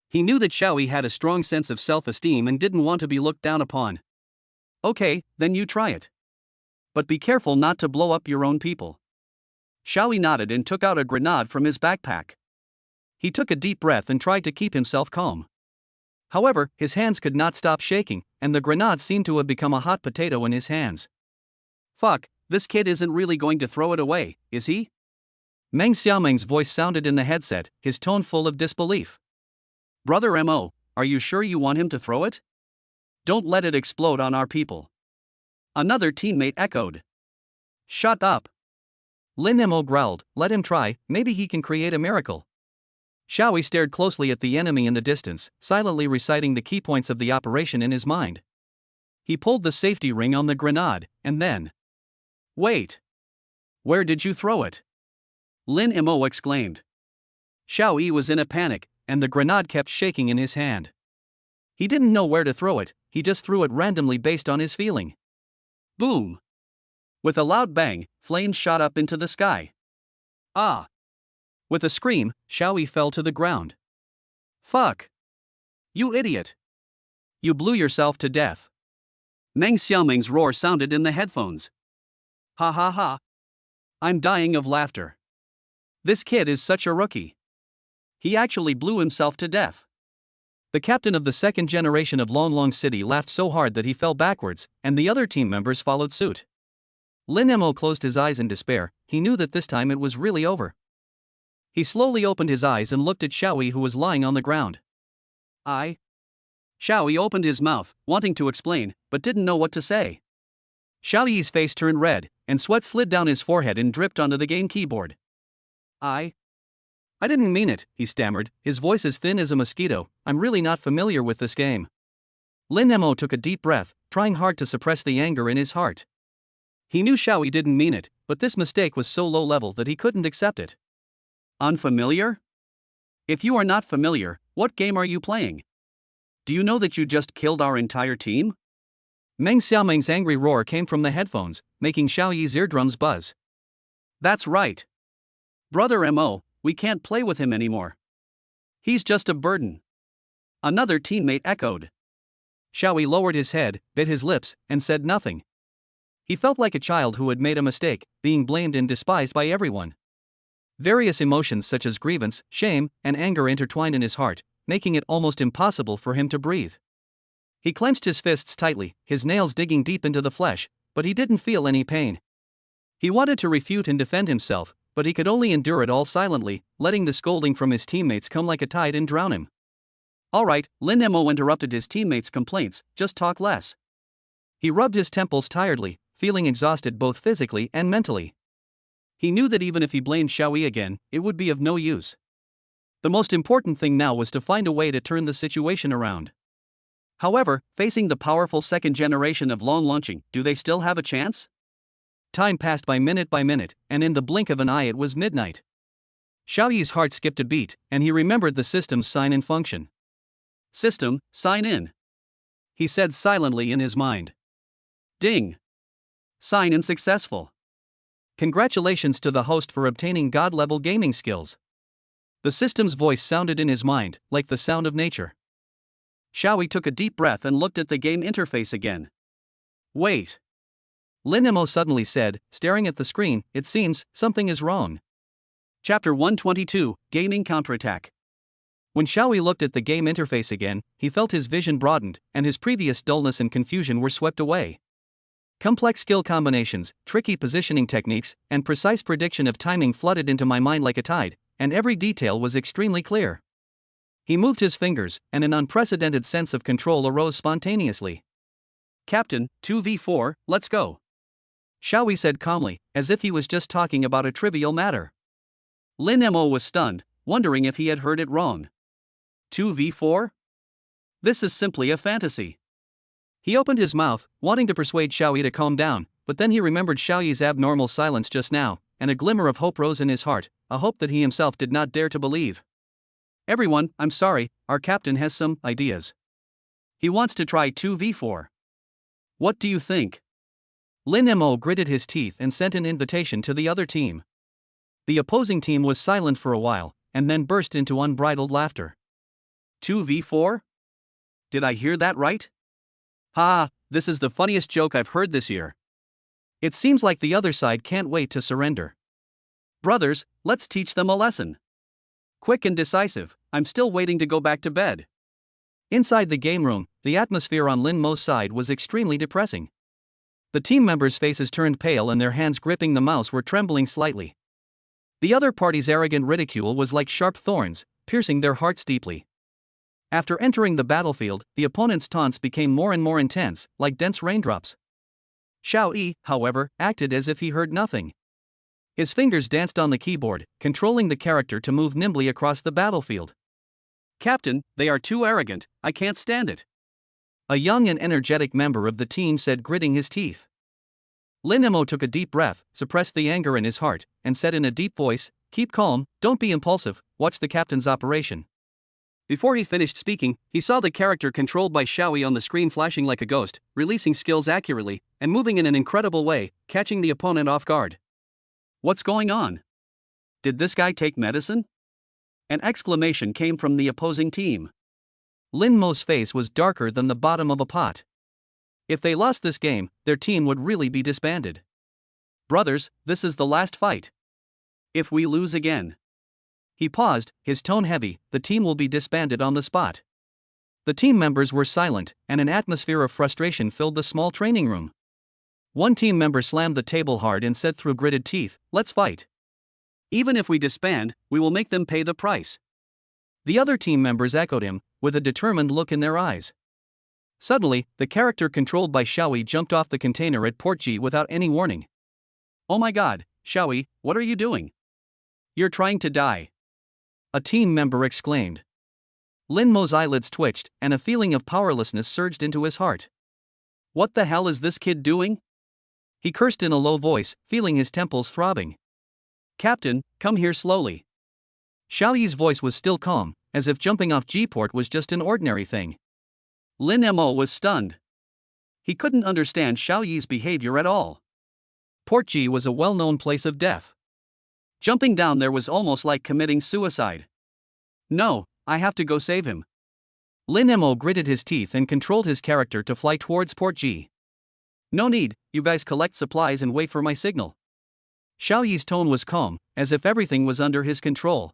He knew that Xiao Yi had a strong sense of self-esteem and didn't want to be looked down upon. Okay, then you try it. But be careful not to blow up your own people. Xiao Yi nodded and took out a grenade from his backpack. He took a deep breath and tried to keep himself calm. However, his hands could not stop shaking, and the grenade seemed to have become a hot potato in his hands. Fuck, this kid isn't really going to throw it away, is he? Meng Xiaomeng's voice sounded in the headset, his tone full of disbelief. Brother Mo, are you sure you want him to throw it? Don't let it explode on our people. Another teammate echoed. Shut up. Lin Mo growled, let him try, maybe he can create a miracle. Xiao Yi stared closely at the enemy in the distance, silently reciting the key points of the operation in his mind. He pulled the safety ring on the grenade, and then... Wait! Where did you throw it? Lin Mo exclaimed. Xiao Yi was in a panic, and the grenade kept shaking in his hand. He didn't know where to throw it, he just threw it randomly based on his feeling. Boom! With a loud bang, flames shot up into the sky. Ah! With a scream, Xiao Yi fell to the ground. Fuck! You idiot! You blew yourself to death. Meng Xiaomeng's roar sounded in the headphones. Ha ha ha! I'm dying of laughter. This kid is such a rookie. He actually blew himself to death. The captain of the second generation of Longlong City laughed so hard that he fell backwards, and the other team members followed suit. Lin Mo closed his eyes in despair, he knew that this time it was really over. He slowly opened his eyes and looked at Xiao Yi who was lying on the ground. Xiao Yi opened his mouth, wanting to explain, but didn't know what to say. Xiao Yi's face turned red, and sweat slid down his forehead and dripped onto the game keyboard. I didn't mean it, he stammered, his voice as thin as a mosquito. I'm really not familiar with this game. Lin Mo took a deep breath, trying hard to suppress the anger in his heart. He knew Xiaoyi didn't mean it, but this mistake was so low level that he couldn't accept it. Unfamiliar? If you are not familiar, what game are you playing? Do you know that you just killed our entire team? Meng Xiaoming's angry roar came from the headphones, making Xiaoyi's eardrums buzz. That's right. Brother Mo, we can't play with him anymore. He's just a burden. Another teammate echoed. Xiaoyi lowered his head, bit his lips, and said nothing. He felt like a child who had made a mistake, being blamed and despised by everyone. Various emotions such as grievance, shame, and anger intertwined in his heart, making it almost impossible for him to breathe. He clenched his fists tightly, his nails digging deep into the flesh, but he didn't feel any pain. He wanted to refute and defend himself, but he could only endure it all silently, letting the scolding from his teammates come like a tide and drown him. Alright, Lin Mo interrupted his teammates' complaints, just talk less. He rubbed his temples tiredly, feeling exhausted both physically and mentally. He knew that even if he blamed Xiaoyi again, it would be of no use. The most important thing now was to find a way to turn the situation around. However, facing the powerful second generation of long launching, do they still have a chance? Time passed by minute, and in the blink of an eye it was midnight. Xiaoyi's heart skipped a beat, and he remembered the system's sign-in function. System, sign in. He said silently in his mind. Ding. Sign-in successful. Congratulations to the host for obtaining God-level gaming skills. The system's voice sounded in his mind, like the sound of nature. Xiaoyi took a deep breath and looked at the game interface again. Wait. Lin Mo suddenly said, staring at the screen, it seems, something is wrong. Chapter 122, Gaming Counterattack. When Xiaoyi looked at the game interface again, he felt his vision broadened, and his previous dullness and confusion were swept away. Complex skill combinations, tricky positioning techniques, and precise prediction of timing flooded into my mind like a tide, and every detail was extremely clear. He moved his fingers, and an unprecedented sense of control arose spontaneously. Captain, 2v4, let's go. Xiaoyi said calmly, as if he was just talking about a trivial matter. Lin Mo was stunned, wondering if he had heard it wrong. 2v4? This is simply a fantasy. He opened his mouth, wanting to persuade Xiaoyi to calm down, but then he remembered Xiaoyi's abnormal silence just now, and a glimmer of hope rose in his heart, a hope that he himself did not dare to believe. Everyone, I'm sorry, our captain has some ideas. He wants to try 2v4. What do you think? Lin Mo gritted his teeth and sent an invitation to the other team. The opposing team was silent for a while, and then burst into unbridled laughter. 2v4? Did I hear that right? Ha, this is the funniest joke I've heard this year. It seems like the other side can't wait to surrender. Brothers, let's teach them a lesson. Quick and decisive, I'm still waiting to go back to bed. Inside the game room, the atmosphere on Lin Mo's side was extremely depressing. The team members' faces turned pale and their hands gripping the mouse were trembling slightly. The other party's arrogant ridicule was like sharp thorns, piercing their hearts deeply. After entering the battlefield, the opponent's taunts became more and more intense, like dense raindrops. Xiaoyi, however, acted as if he heard nothing. His fingers danced on the keyboard, controlling the character to move nimbly across the battlefield. Captain, they are too arrogant, I can't stand it. A young and energetic member of the team said, gritting his teeth. Lin Mo took a deep breath, suppressed the anger in his heart, and said in a deep voice, keep calm, don't be impulsive, watch the captain's operation. Before he finished speaking, he saw the character controlled by Xiaoyi on the screen flashing like a ghost, releasing skills accurately, and moving in an incredible way, catching the opponent off guard. What's going on? Did this guy take medicine? An exclamation came from the opposing team. Lin Mo's face was darker than the bottom of a pot. If they lost this game, their team would really be disbanded. Brothers, this is the last fight. If we lose again. He paused, his tone heavy, the team will be disbanded on the spot. The team members were silent, and an atmosphere of frustration filled the small training room. One team member slammed the table hard and said through gritted teeth, let's fight. Even if we disband, we will make them pay the price. The other team members echoed him, with a determined look in their eyes. Suddenly, the character controlled by Xiaoyi jumped off the container at port G without any warning. Oh my god, Xiaoyi, what are you doing? You're trying to die. a team member exclaimed. Lin Mo's eyelids twitched, and a feeling of powerlessness surged into his heart. What the hell is this kid doing? He cursed in a low voice, feeling his temples throbbing. Captain, come here slowly. Xiao Yi's voice was still calm, as if jumping off G-port was just an ordinary thing. Lin Mo was stunned. He couldn't understand Xiao Yi's behavior at all. Port G was a well-known place of death. Jumping down there was almost like committing suicide. No, I have to go save him. Lin Mo gritted his teeth and controlled his character to fly towards Port G. No need, you guys collect supplies and wait for my signal. Xiao Yi's tone was calm, as if everything was under his control.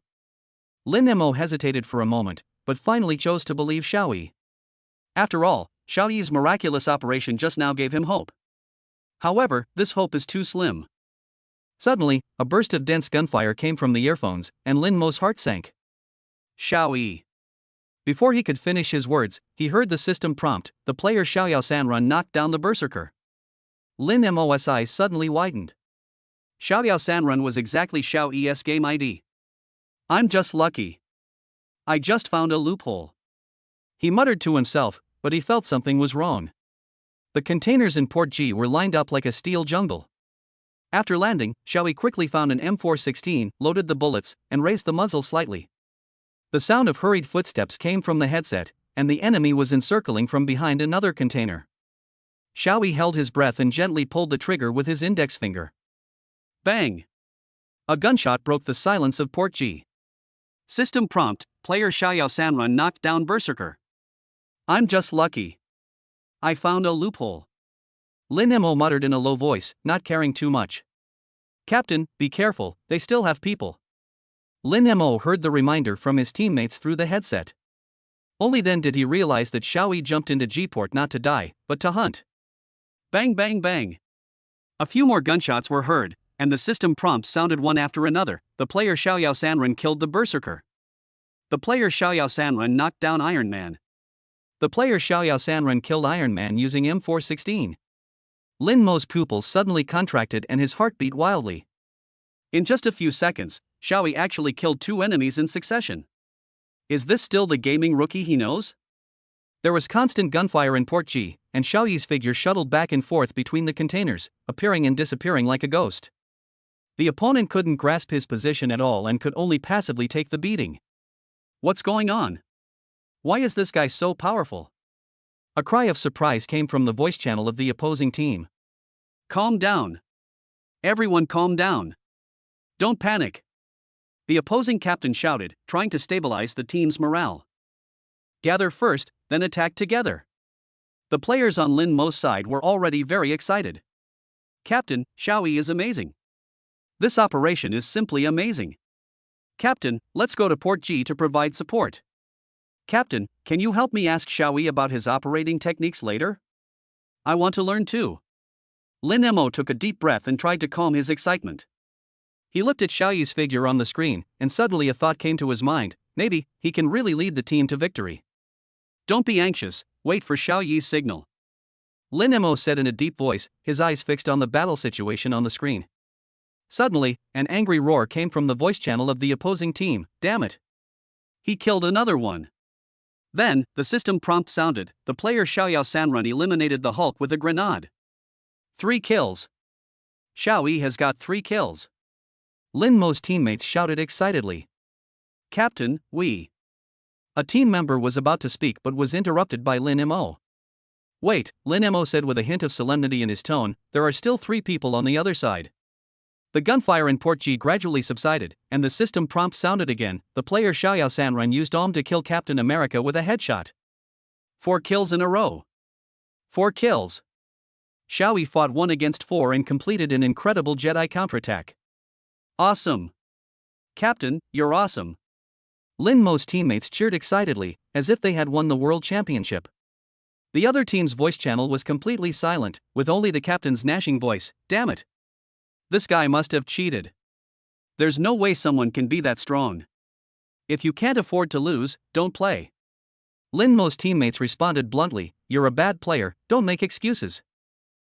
Lin Mo hesitated for a moment, but finally chose to believe Xiao Yi. After all, Xiao Yi's miraculous operation just now gave him hope. However, this hope is too slim. Suddenly, a burst of dense gunfire came from the earphones, and Lin Mo's heart sank. Xiao Yi. Before he could finish his words, he heard the system prompt, the player Xiao Yao Sanrun knocked down the berserker. Lin Mo's eyes suddenly widened. Xiao Yao Sanrun was exactly Xiao Yi's game ID. I'm just lucky. I just found a loophole. He muttered to himself, but he felt something was wrong. The containers in Port G were lined up like a steel jungle. After landing, Xiao Yi quickly found an M416, loaded the bullets, and raised the muzzle slightly. The sound of hurried footsteps came from the headset, and the enemy was encircling from behind another container. Xiao Yi held his breath and gently pulled the trigger with his index finger. Bang! A gunshot broke the silence of Port G. System prompt, player Xiao Yao Sanrun knocked down berserker. I'm just lucky. I found a loophole. Lin Mo muttered in a low voice, not caring too much. Captain, be careful, they still have people. Lin Mo heard the reminder from his teammates through the headset. Only then did he realize that Xiao Yi jumped into G-port not to die, but to hunt. Bang bang bang. A few more gunshots were heard, and the system prompts sounded one after another. The player Xiao Yao Sanrun killed the berserker. The player Xiao Yao Sanrun knocked down Iron Man. The player Xiao Yao Sanrun killed Iron Man using M416. Lin Mo's pupils suddenly contracted and his heart beat wildly. In just a few seconds, Xiao Yi actually killed 2 enemies in succession. Is this still the gaming rookie he knows? There was constant gunfire in Port G, and Xiao Yi's figure shuttled back and forth between the containers, appearing and disappearing like a ghost. The opponent couldn't grasp his position at all and could only passively take the beating. What's going on? Why is this guy so powerful? A cry of surprise came from the voice channel of the opposing team. Calm down. Everyone calm down. Don't panic. The opposing captain shouted, trying to stabilize the team's morale. Gather first, then attack together. The players on Lin Mo's side were already very excited. Captain, Xiao Yi is amazing. This operation is simply amazing. Captain, let's go to Port G to provide support. Captain, can you help me ask Xiao Yi about his operating techniques later? I want to learn too. Lin Mo took a deep breath and tried to calm his excitement. He looked at Xiao Yi's figure on the screen, and suddenly a thought came to his mind, maybe he can really lead the team to victory. Don't be anxious, wait for Xiao Yi's signal. Lin Mo said in a deep voice, his eyes fixed on the battle situation on the screen. Suddenly, an angry roar came from the voice channel of the opposing team. Damn it! He killed another one. Then, the system prompt sounded, the player Xiao Yao Sanrun eliminated the Hulk with a grenade. 3 kills. Xiao Yi has got 3 kills. Lin Mo's teammates shouted excitedly. Captain, we. A team member was about to speak but was interrupted by Lin Mo. Wait, Lin Mo said with a hint of solemnity in his tone, there are still 3 people on the other side. The gunfire in Port G gradually subsided, and the system prompt sounded again. The player Xiao Yao Sanrun used OM to kill Captain America with a headshot. 4 kills in a row. 4 kills. Xiao Yi fought 1 against 4 and completed an incredible Jedi counterattack. Awesome. Captain, you're awesome. Lin Mo's teammates cheered excitedly, as if they had won the world championship. The other team's voice channel was completely silent, with only the captain's gnashing voice. Damn it! This guy must have cheated. There's no way someone can be that strong. If you can't afford to lose, don't play. Lin Mo's teammates responded bluntly, you're a bad player, don't make excuses.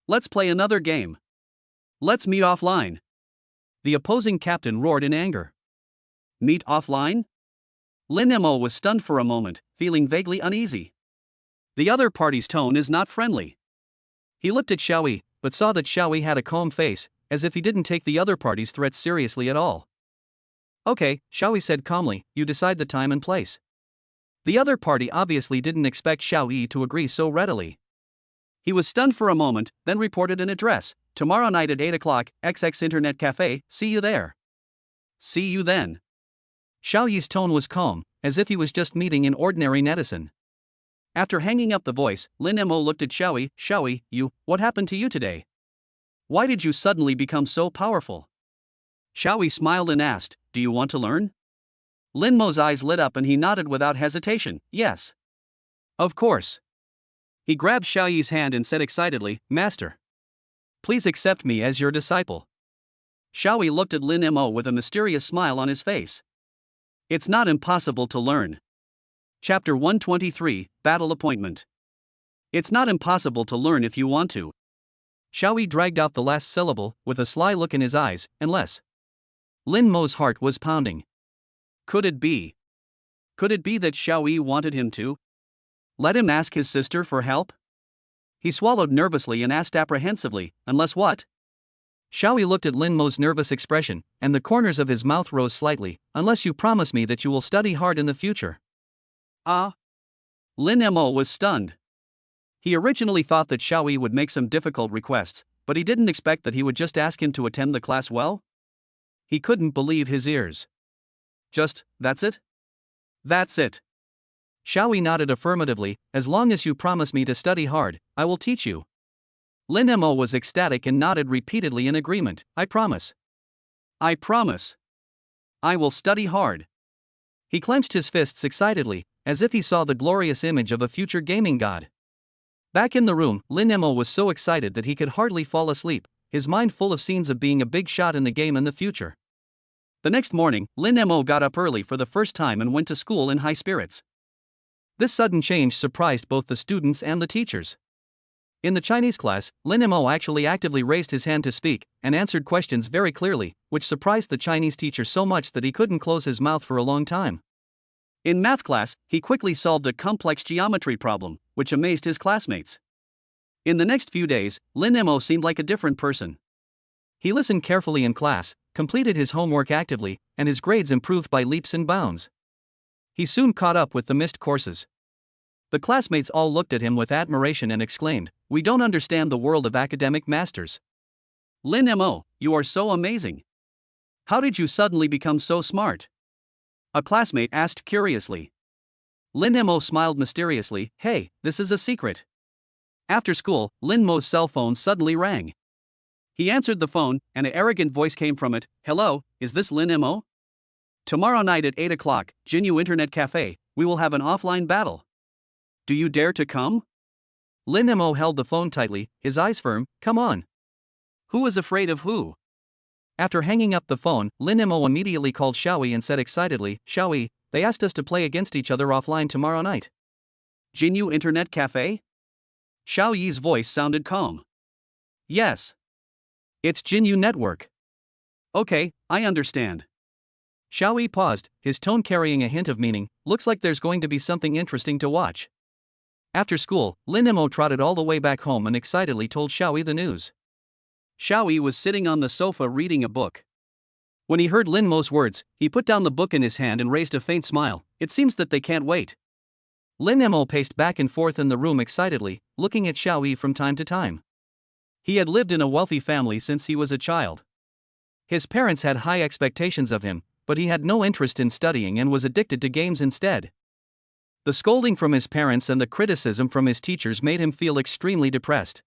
Let's play another game. Let's meet offline. The opposing captain roared in anger. Meet offline? Lin Mo was stunned for a moment, feeling vaguely uneasy. The other party's tone is not friendly. He looked at Xiaoyi, but saw that Xiaoyi had a calm face, as if he didn't take the other party's threats seriously at all. Okay, Xiaoyi said calmly, you decide the time and place. The other party obviously didn't expect Xiaoyi to agree so readily. He was stunned for a moment, then reported an address. Tomorrow night at 8 o'clock, XX Internet Cafe, see you there. See you then. Xiaoyi's tone was calm, as if he was just meeting an ordinary netizen. After hanging up the voice, Lin Mo looked at Xiaoyi. Xiaoyi, what happened to you today? Why did you suddenly become so powerful? Xiaoyi smiled and asked, do you want to learn? Lin Mo's eyes lit up and he nodded without hesitation, yes. Of course. He grabbed Xiaoyi's hand and said excitedly, Master. Please accept me as your disciple. Xiaoyi looked at Lin Mo with a mysterious smile on his face. It's not impossible to learn. Chapter 123, Battle Appointment. It's not impossible to learn if you want to. Xiaoyi dragged out the last syllable, with a sly look in his eyes, unless. Lin Mo's heart was pounding. Could it be? Could it be that Xiaoyi wanted him to? Let him ask his sister for help? He swallowed nervously and asked apprehensively, unless what? Xiaoyi looked at Lin Mo's nervous expression, and the corners of his mouth rose slightly, unless you promise me that you will study hard in the future. Ah? Lin Mo was stunned. He originally thought that Xiaoyi would make some difficult requests, but he didn't expect that he would just ask him to attend the class well? He couldn't believe his ears. That's it? That's it. Xiaoyi nodded affirmatively, as long as you promise me to study hard, I will teach you. Lin Mo was ecstatic and nodded repeatedly in agreement, I promise. I promise. I will study hard. He clenched his fists excitedly, as if he saw the glorious image of a future gaming god. Back in the room, Lin Mo was so excited that he could hardly fall asleep, his mind full of scenes of being a big shot in the game in the future. The next morning, Lin Mo got up early for the first time and went to school in high spirits. This sudden change surprised both the students and the teachers. In the Chinese class, Lin Mo actually actively raised his hand to speak, and answered questions very clearly, which surprised the Chinese teacher so much that he couldn't close his mouth for a long time. In math class, he quickly solved a complex geometry problem, which amazed his classmates. In the next few days, Lin Mo seemed like a different person. He listened carefully in class, completed his homework actively, and his grades improved by leaps and bounds. He soon caught up with the missed courses. The classmates all looked at him with admiration and exclaimed, we don't understand the world of academic masters. Lin Mo, you are so amazing. How did you suddenly become so smart? A classmate asked curiously. Lin Mo smiled mysteriously, hey, this is a secret. After school, Lin Mo's cell phone suddenly rang. He answered the phone, and an arrogant voice came from it, hello, is this Lin Mo? Tomorrow night at 8 o'clock, Jinyu Internet Cafe, we will have an offline battle. Do you dare to come? Lin Mo held the phone tightly, his eyes firm, come on. Who is afraid of who? After hanging up the phone, Lin Mo immediately called Xiaoyi and said excitedly, Xiaoyi, they asked us to play against each other offline tomorrow night. Jinyu Internet Cafe? Xiaoyi's voice sounded calm. Yes. It's Jinyu Network. Okay, I understand. Xiaoyi paused, his tone carrying a hint of meaning, looks like there's going to be something interesting to watch. After school, Lin Mo trotted all the way back home and excitedly told Xiaoyi the news. Xiaoyi was sitting on the sofa reading a book. When he heard Lin Mo's words, he put down the book in his hand and raised a faint smile, it seems that they can't wait. Lin Mo paced back and forth in the room excitedly, looking at Xiaoyi from time to time. He had lived in a wealthy family since he was a child. His parents had high expectations of him, but he had no interest in studying and was addicted to games instead. The scolding from his parents and the criticism from his teachers made him feel extremely depressed.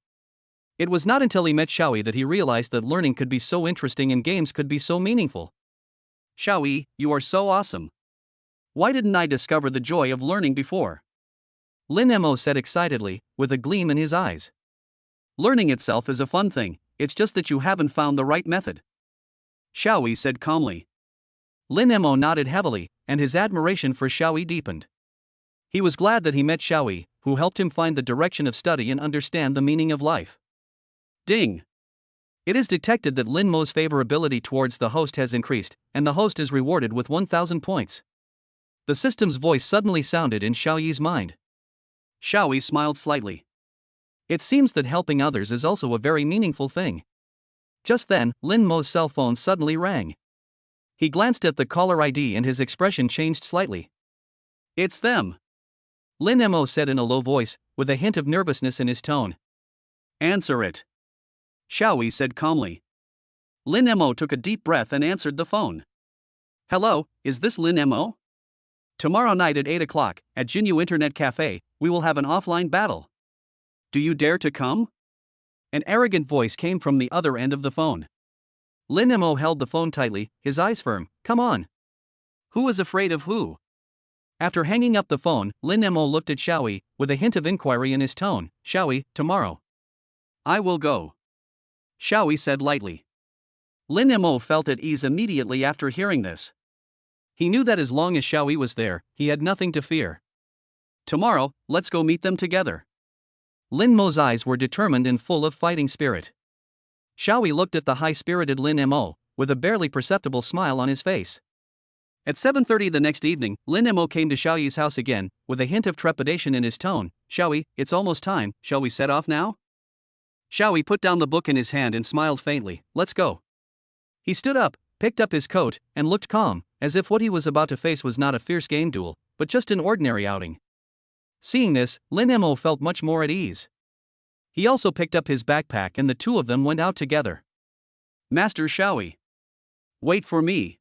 It was not until he met Xiaoyi that he realized that learning could be so interesting and games could be so meaningful. Xiaoyi, you are so awesome. Why didn't I discover the joy of learning before? Lin Mo said excitedly, with a gleam in his eyes. Learning itself is a fun thing, it's just that you haven't found the right method. Xiaoyi said calmly. Lin Mo nodded heavily, and his admiration for Xiaoyi deepened. He was glad that he met Xiaoyi, who helped him find the direction of study and understand the meaning of life. Ding! It is detected that Lin Mo's favorability towards the host has increased, and the host is rewarded with 1,000 points. The system's voice suddenly sounded in Xiao Yi's mind. Xiao Yi smiled slightly. It seems that helping others is also a very meaningful thing. Just then, Lin Mo's cell phone suddenly rang. He glanced at the caller ID and his expression changed slightly. It's them. Lin Mo said in a low voice, with a hint of nervousness in his tone. Answer it. Xiao Yi said calmly. Lin Mo took a deep breath and answered the phone. Hello, is this Lin Mo? Tomorrow night at 8 o'clock, at Jinyu Internet Cafe, we will have an offline battle. Do you dare to come? An arrogant voice came from the other end of the phone. Lin Mo held the phone tightly, his eyes firm. Come on. Who is afraid of who? After hanging up the phone, Lin Mo looked at Xiao Yi, with a hint of inquiry in his tone. Xiao Yi, tomorrow. I will go. Xiao Yi said lightly. Lin Mo felt at ease immediately after hearing this. He knew that as long as Xiao Yi was there, he had nothing to fear. Tomorrow, let's go meet them together. Lin Mo's eyes were determined and full of fighting spirit. Xiao Yi looked at the high-spirited Lin Mo, with a barely perceptible smile on his face. At 7:30 the next evening, Lin Mo came to Xiao Yi's house again, with a hint of trepidation in his tone. Xiao Yi, it's almost time, shall we set off now? Xiao Yi put down the book in his hand and smiled faintly. Let's go. He stood up, picked up his coat, and looked calm, as if what he was about to face was not a fierce game duel, but just an ordinary outing. Seeing this, Lin Mo felt much more at ease. He also picked up his backpack and the two of them went out together. Master Xiao Yi. Wait for me.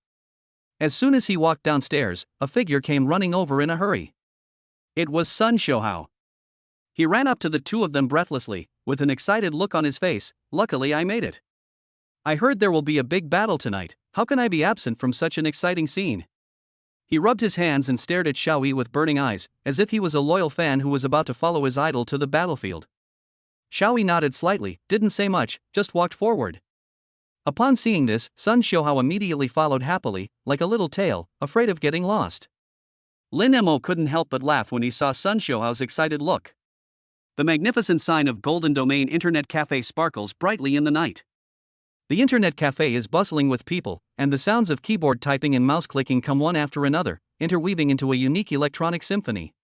As soon as he walked downstairs, a figure came running over in a hurry. It was Sun Xiaohao. He ran up to the two of them breathlessly, with an excited look on his face. Luckily I made it. I heard there will be a big battle tonight, how can I be absent from such an exciting scene? He rubbed his hands and stared at Xiao Yi with burning eyes, as if he was a loyal fan who was about to follow his idol to the battlefield. Xiao Yi nodded slightly, didn't say much, just walked forward. Upon seeing this, Sun Xiaohao immediately followed happily, like a little tail, afraid of getting lost. Lin Mo couldn't help but laugh when he saw Sun Xiaohao's excited look. The magnificent sign of Golden Domain Internet Cafe sparkles brightly in the night. The Internet Cafe is bustling with people, and the sounds of keyboard typing and mouse clicking come one after another, interweaving into a unique electronic symphony.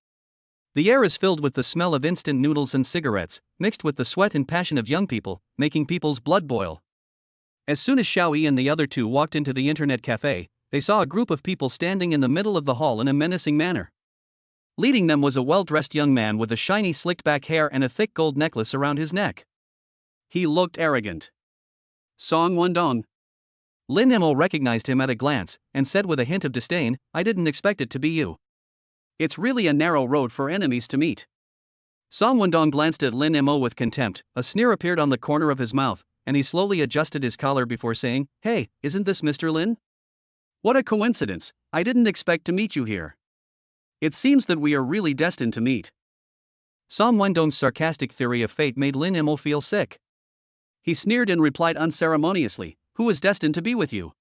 The air is filled with the smell of instant noodles and cigarettes, mixed with the sweat and passion of young people, making people's blood boil. As soon as Xiao Yi and the other two walked into the Internet Cafe, they saw a group of people standing in the middle of the hall in a menacing manner. Leading them was a well-dressed young man with a shiny slicked-back hair and a thick gold necklace around his neck. He looked arrogant. Song Wendong. Lin Mo recognized him at a glance, and said with a hint of disdain, I didn't expect it to be you. It's really a narrow road for enemies to meet. Song Wendong glanced at Lin Mo with contempt, a sneer appeared on the corner of his mouth, and he slowly adjusted his collar before saying, Hey, isn't this Mr. Lin? What a coincidence, I didn't expect to meet you here. It seems that we are really destined to meet. Song Wendong's sarcastic theory of fate made Lin Mo feel sick. He sneered and replied unceremoniously, Who is destined to be with you?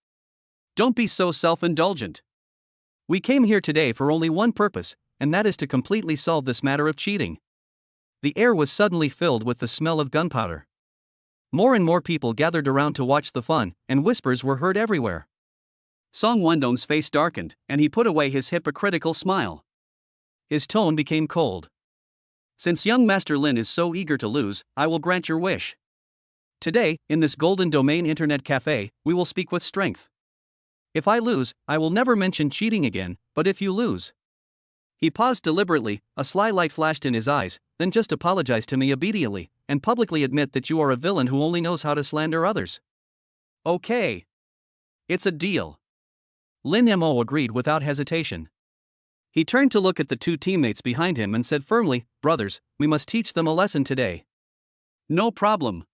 Don't be so self-indulgent. We came here today for only one purpose, and that is to completely solve this matter of cheating. The air was suddenly filled with the smell of gunpowder. More and more people gathered around to watch the fun, and whispers were heard everywhere. Song Wendong's face darkened, and he put away his hypocritical smile. His tone became cold. Since young Master Lin is so eager to lose, I will grant your wish. Today, in this Golden Domain Internet Cafe, we will speak with strength. If I lose, I will never mention cheating again, but if you lose. He paused deliberately, a sly light flashed in his eyes, then just apologize to me obediently, and publicly admit that you are a villain who only knows how to slander others. Okay. It's a deal. Lin Mo agreed without hesitation. He turned to look at the two teammates behind him and said firmly, Brothers, we must teach them a lesson today. No problem.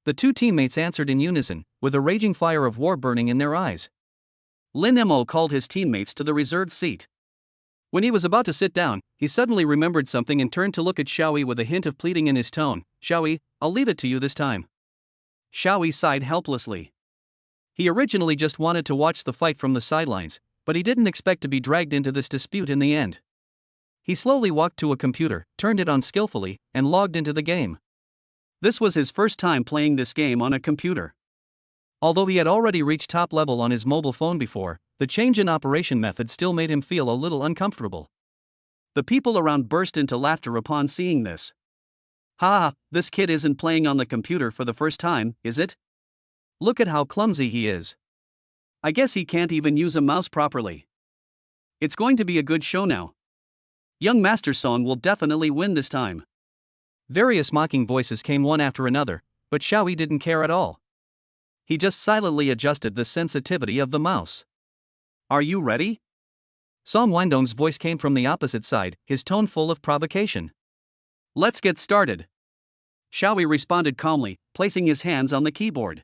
The two teammates answered in unison, with a raging fire of war burning in their eyes. Lin Mo called his teammates to the reserved seat. When he was about to sit down, he suddenly remembered something and turned to look at Xiao Yi with a hint of pleading in his tone. Xiao Yi, I'll leave it to you this time. Xiao Yi sighed helplessly. He originally just wanted to watch the fight from the sidelines, but he didn't expect to be dragged into this dispute in the end. He slowly walked to a computer, turned it on skillfully, and logged into the game. This was his first time playing this game on a computer. Although he had already reached top level on his mobile phone before, the change in operation method still made him feel a little uncomfortable. The people around burst into laughter upon seeing this. Ha! This kid isn't playing on the computer for the first time, is it? Look at how clumsy he is. I guess he can't even use a mouse properly. It's going to be a good show now. Young Master Song will definitely win this time. Various mocking voices came one after another, but Xiaoyi didn't care at all. He just silently adjusted the sensitivity of the mouse. Are you ready? Song Windong's voice came from the opposite side, his tone full of provocation. Let's get started. Xiaoyi responded calmly, placing his hands on the keyboard.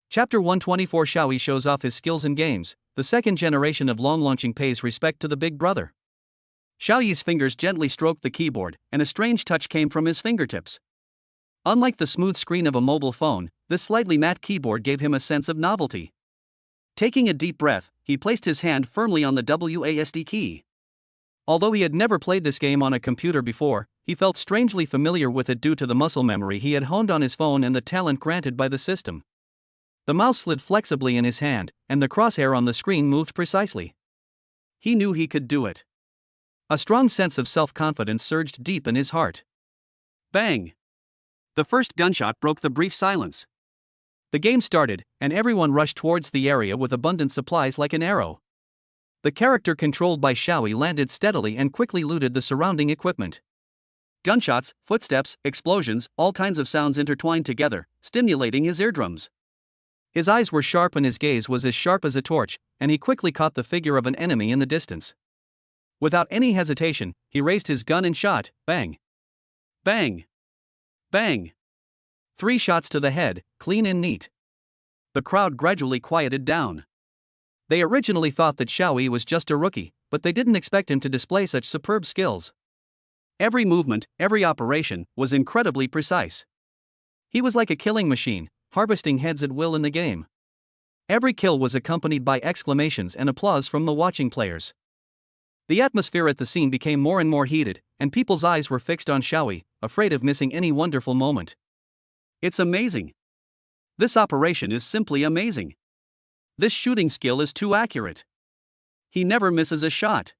Chapter 124. Xiaoyi shows off his skills in games. The second generation of long launching pays respect to the big brother. Xiaoyi's fingers gently stroked the keyboard, and a strange touch came from his fingertips. Unlike the smooth screen of a mobile phone, this slightly matte keyboard gave him a sense of novelty. Taking a deep breath, he placed his hand firmly on the WASD key. Although he had never played this game on a computer before, he felt strangely familiar with it due to the muscle memory he had honed on his phone and the talent granted by the system. The mouse slid flexibly in his hand, and the crosshair on the screen moved precisely. He knew he could do it. A strong sense of self-confidence surged deep in his heart. Bang! The first gunshot broke the brief silence. The game started, and everyone rushed towards the area with abundant supplies like an arrow. The character controlled by Xiaoyi landed steadily and quickly looted the surrounding equipment. Gunshots, footsteps, explosions, all kinds of sounds intertwined together, stimulating his eardrums. His eyes were sharp and his gaze was as sharp as a torch, and he quickly caught the figure of an enemy in the distance. Without any hesitation, he raised his gun and shot. Bang! Bang! Bang! 3 shots to the head, clean and neat. The crowd gradually quieted down. They originally thought that Xiaoyi was just a rookie, but they didn't expect him to display such superb skills. Every movement, every operation, was incredibly precise. He was like a killing machine, harvesting heads at will in the game. Every kill was accompanied by exclamations and applause from the watching players. The atmosphere at the scene became more and more heated, and people's eyes were fixed on Xiaoyi, afraid of missing any wonderful moment. It's amazing. This operation is simply amazing. This shooting skill is too accurate. He never misses a shot.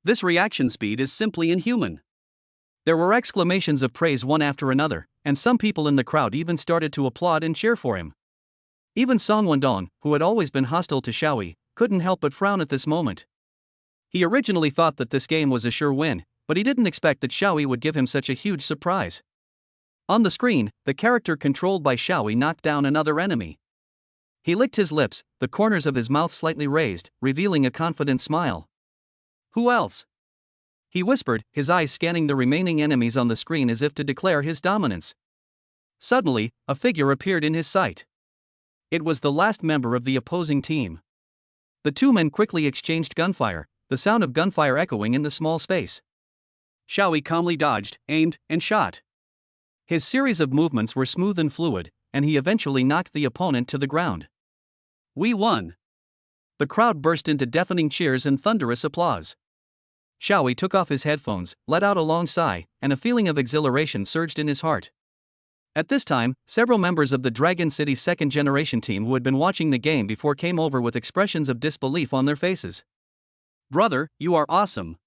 This reaction speed is simply inhuman. There were exclamations of praise one after another, and some people in the crowd even started to applaud and cheer for him. Even Song Wendong, who had always been hostile to Xiaoyi, couldn't help but frown at this moment. He originally thought that this game was a sure win, but he didn't expect that Xiaoyi would give him such a huge surprise. On the screen, the character controlled by Xiaoyi knocked down another enemy. He licked his lips, the corners of his mouth slightly raised, revealing a confident smile. Who else? He whispered, his eyes scanning the remaining enemies on the screen as if to declare his dominance. Suddenly, a figure appeared in his sight. It was the last member of the opposing team. The two men quickly exchanged gunfire, the sound of gunfire echoing in the small space. Xiaoyi calmly dodged, aimed, and shot. His series of movements were smooth and fluid, and he eventually knocked the opponent to the ground. We won! The crowd burst into deafening cheers and thunderous applause. Xiaoyi took off his headphones, let out a long sigh, and a feeling of exhilaration surged in his heart. At this time, several members of the Dragon City's second-generation team who had been watching the game before came over with expressions of disbelief on their faces. Brother, you are awesome.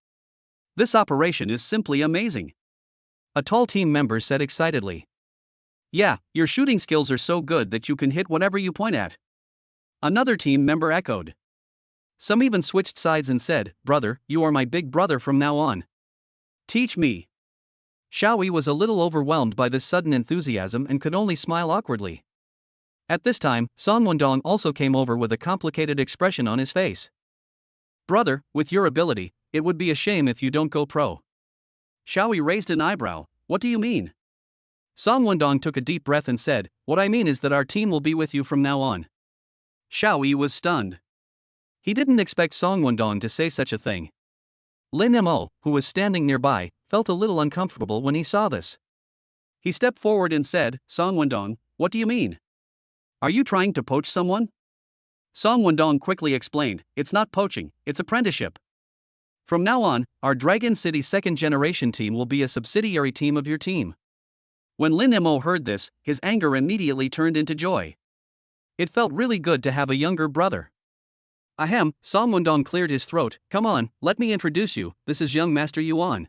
This operation is simply amazing. A tall team member said excitedly. Yeah, your shooting skills are so good that you can hit whatever you point at. Another team member echoed. Some even switched sides and said, Brother, you are my big brother from now on. Teach me. Xiaoyi was a little overwhelmed by this sudden enthusiasm and could only smile awkwardly. At this time, Song Wendong also came over with a complicated expression on his face. Brother, with your ability, it would be a shame if you don't go pro. Xiaoyi raised an eyebrow. What do you mean? Song Wendong took a deep breath and said, What I mean is that our team will be with you from now on. Xiaoyi was stunned. He didn't expect Song Wendong to say such a thing. Lin Mo, who was standing nearby, felt a little uncomfortable when he saw this. He stepped forward and said, Song Wendong, what do you mean? Are you trying to poach someone? Song Wendong quickly explained, It's not poaching, it's apprenticeship. From now on, our Dragon City second-generation team will be a subsidiary team of your team. When Lin Mo heard this, his anger immediately turned into joy. It felt really good to have a younger brother. Ahem, Song Wundong cleared his throat. Come on, let me introduce you, this is young Master Yuan.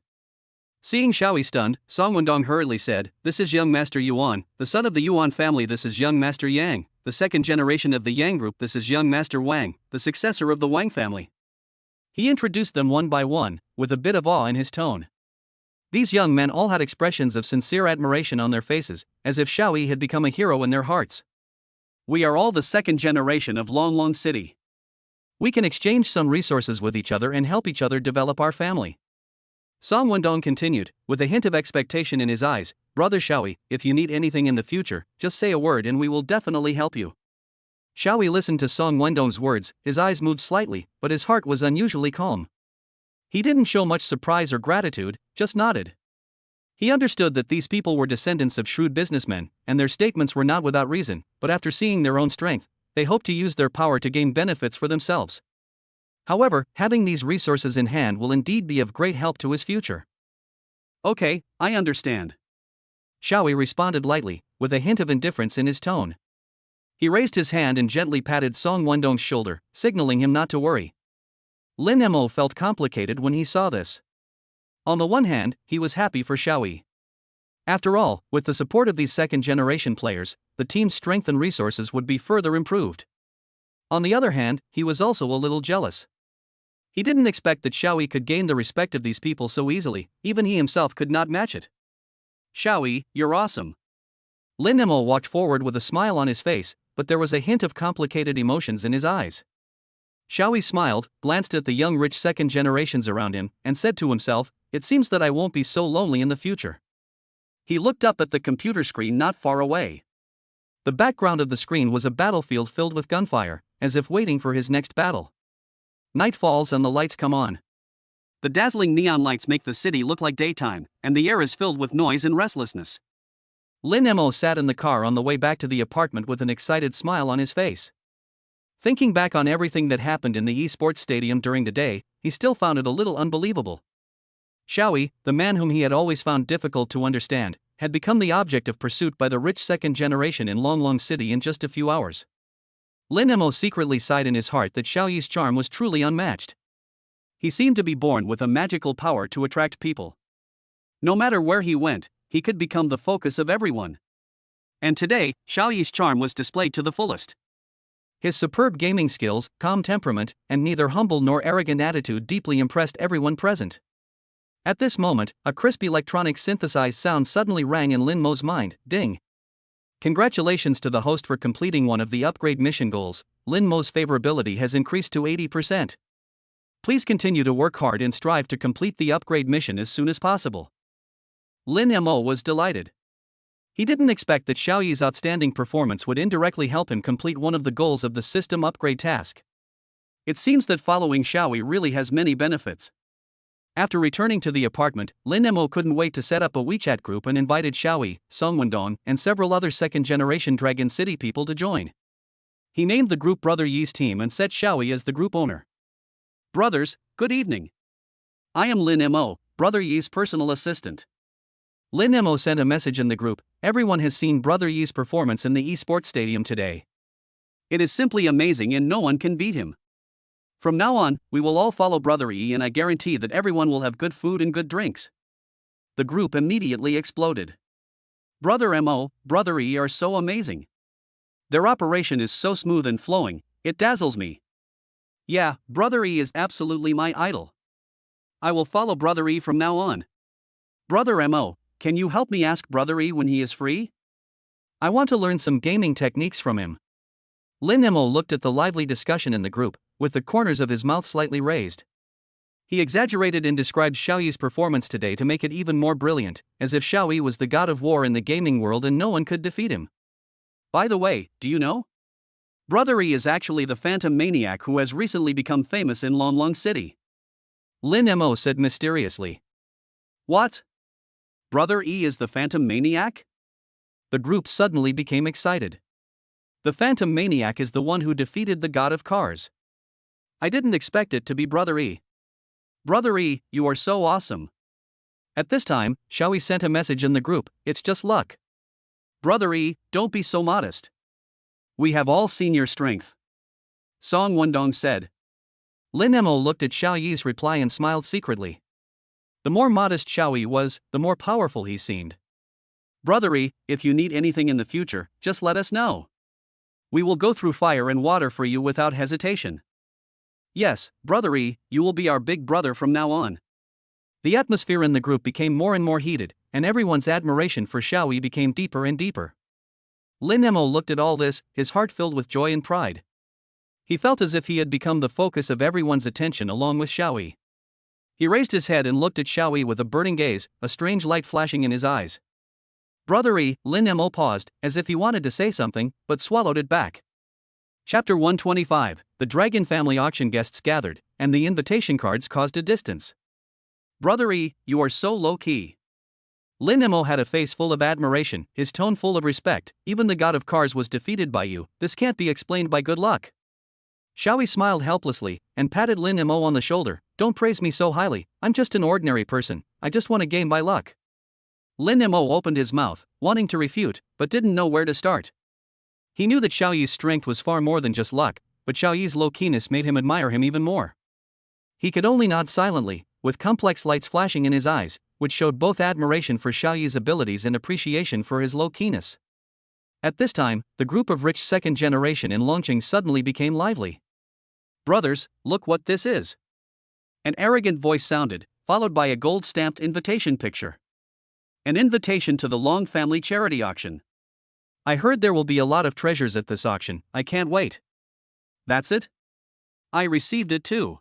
Seeing Xiaoyi stunned, Song Wundong hurriedly said, this is young Master Yuan, the son of the Yuan family. This is young Master Yang, the second generation of the Yang group. This is young Master Wang, the successor of the Wang family. He introduced them one by one, with a bit of awe in his tone. These young men all had expressions of sincere admiration on their faces, as if Xiaoyi had become a hero in their hearts. We are all the second generation of Longlong City. We can exchange some resources with each other and help each other develop our family. Song Wundong continued, with a hint of expectation in his eyes, Brother Xiaoyi, if you need anything in the future, just say a word and we will definitely help you. Xiaoyi listened to Song Wundong's words, his eyes moved slightly, but his heart was unusually calm. He didn't show much surprise or gratitude, just nodded. He understood that these people were descendants of shrewd businessmen, and their statements were not without reason, but after seeing their own strength, they hoped to use their power to gain benefits for themselves. However, having these resources in hand will indeed be of great help to his future. Okay, I understand. Xiaoyi responded lightly, with a hint of indifference in his tone. He raised his hand and gently patted Song Wundong's shoulder, signaling him not to worry. Lin Mo felt complicated when he saw this. On the one hand, he was happy for Xiaoyi. After all, with the support of these second-generation players, the team's strength and resources would be further improved. On the other hand, he was also a little jealous. He didn't expect that Xiaoyi could gain the respect of these people so easily, even he himself could not match it. Xiaoyi, you're awesome. Lin Mo walked forward with a smile on his face, but there was a hint of complicated emotions in his eyes. Xiaoyi smiled, glanced at the young rich second generations around him, and said to himself, it seems that I won't be so lonely in the future. He looked up at the computer screen not far away. The background of the screen was a battlefield filled with gunfire, as if waiting for his next battle. Night falls and the lights come on. The dazzling neon lights make the city look like daytime, and the air is filled with noise and restlessness. Lin Mo sat in the car on the way back to the apartment with an excited smile on his face. Thinking back on everything that happened in the esports stadium during the day, he still found it a little unbelievable. Xiaoyi, the man whom he had always found difficult to understand, had become the object of pursuit by the rich second generation in Longlong City in just a few hours. Lin Mo secretly sighed in his heart that Xiaoyi's charm was truly unmatched. He seemed to be born with a magical power to attract people. No matter where he went, he could become the focus of everyone. And today, Xiaoyi's charm was displayed to the fullest. His superb gaming skills, calm temperament, and neither humble nor arrogant attitude deeply impressed everyone present. At this moment, a crisp electronic synthesized sound suddenly rang in Lin Mo's mind, ding. Congratulations to the host for completing one of the upgrade mission goals. Lin Mo's favorability has increased to 80%. Please continue to work hard and strive to complete the upgrade mission as soon as possible. Lin Mo was delighted. He didn't expect that Xiaoyi's outstanding performance would indirectly help him complete one of the goals of the system upgrade task. It seems that following Xiaoyi really has many benefits. After returning to the apartment, Lin Mo couldn't wait to set up a WeChat group and invited Xiaoyi, Song Wundong, and several other second-generation Dragon City people to join. He named the group Brother Yi's team and set Xiaoyi as the group owner. Brothers, good evening. I am Lin Mo, Brother Yi's personal assistant. Lin Mo sent a message in the group, everyone has seen Brother Yi's performance in the esports stadium today. It is simply amazing and no one can beat him. From now on, we will all follow Brother Yi and I guarantee that everyone will have good food and good drinks. The group immediately exploded. Brother Mo, Brother Yi are so amazing. Their operation is so smooth and flowing, it dazzles me. Yeah, Brother Yi is absolutely my idol. I will follow Brother Yi from now on. Brother Mo, can you help me ask Brother Yi when he is free? I want to learn some gaming techniques from him. Lin Mo looked at the lively discussion in the group, with the corners of his mouth slightly raised. He exaggerated and described Xiaoyi's performance today to make it even more brilliant, as if Xiaoyi was the god of war in the gaming world and no one could defeat him. By the way, do you know? Brother Yi is actually the Phantom Maniac who has recently become famous in Longlong City. Lin Mo said mysteriously. What? Brother Yi is the Phantom Maniac? The group suddenly became excited. The Phantom Maniac is the one who defeated the god of cars. I didn't expect it to be Brother Yi. Brother Yi, you are so awesome. At this time, Xiaoyi sent a message in the group, it's just luck. Brother Yi, don't be so modest. We have all seen your strength. Song Wundong said. Lin Mo looked at Xiao Yi's reply and smiled secretly. The more modest Xiao Yi was, the more powerful he seemed. Brothery, if you need anything in the future, just let us know. We will go through fire and water for you without hesitation. Yes, brothery, you will be our big brother from now on. The atmosphere in the group became more and more heated, and everyone's admiration for Xiao Yi became deeper and deeper. Lin Mo looked at all this, his heart filled with joy and pride. He felt as if he had become the focus of everyone's attention along with Xiao Yi. He raised his head and looked at Xiao Yi with a burning gaze, a strange light flashing in his eyes. Brothery, Lin Mo paused, as if he wanted to say something, but swallowed it back. Chapter 125, The Dragon Family Auction Guests Gathered, and the invitation cards caused a distance. Brothery, you are so low-key. Lin Mo had a face full of admiration, his tone full of respect. Even the god of cars was defeated by you, this can't be explained by good luck. Xiao Yi smiled helplessly, and patted Lin Mo on the shoulder. Don't praise me so highly, I'm just an ordinary person, I just want a game by luck. Lin Mo opened his mouth, wanting to refute, but didn't know where to start. He knew that Xiao Yi's strength was far more than just luck, but Xiao Yi's low-keyness made him admire him even more. He could only nod silently, with complex lights flashing in his eyes, which showed both admiration for Xiao Yi's abilities and appreciation for his low-keyness. At this time, the group of rich second generation in Longqing suddenly became lively. Brothers, look what this is. An arrogant voice sounded, followed by a gold-stamped invitation picture. An invitation to the Long Family Charity Auction. I heard there will be a lot of treasures at this auction, I can't wait. That's it? I received it too.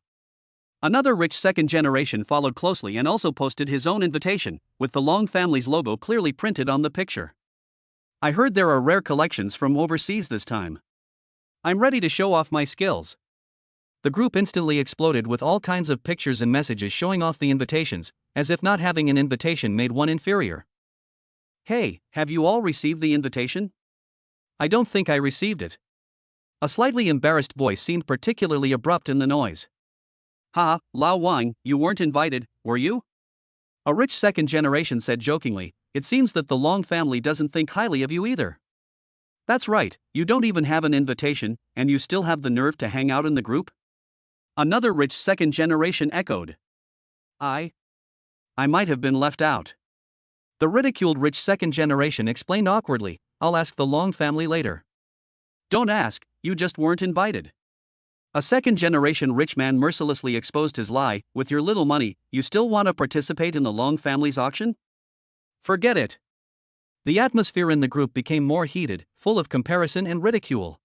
Another rich second generation followed closely and also posted his own invitation, with the Long family's logo clearly printed on the picture. I heard there are rare collections from overseas this time. I'm ready to show off my skills. The group instantly exploded with all kinds of pictures and messages showing off the invitations, as if not having an invitation made one inferior. Hey, have you all received the invitation? I don't think I received it. A slightly embarrassed voice seemed particularly abrupt in the noise. Ha, Lao Wang, you weren't invited, were you? A rich second generation said jokingly, it seems that the Long family doesn't think highly of you either. That's right, you don't even have an invitation, and you still have the nerve to hang out in the group? Another rich second generation echoed. I might have been left out. The ridiculed rich second generation explained awkwardly, I'll ask the Long family later. Don't ask, you just weren't invited. A second generation rich man mercilessly exposed his lie, with your little money, you still want to participate in the Long family's auction? Forget it. The atmosphere in the group became more heated, full of comparison and ridicule.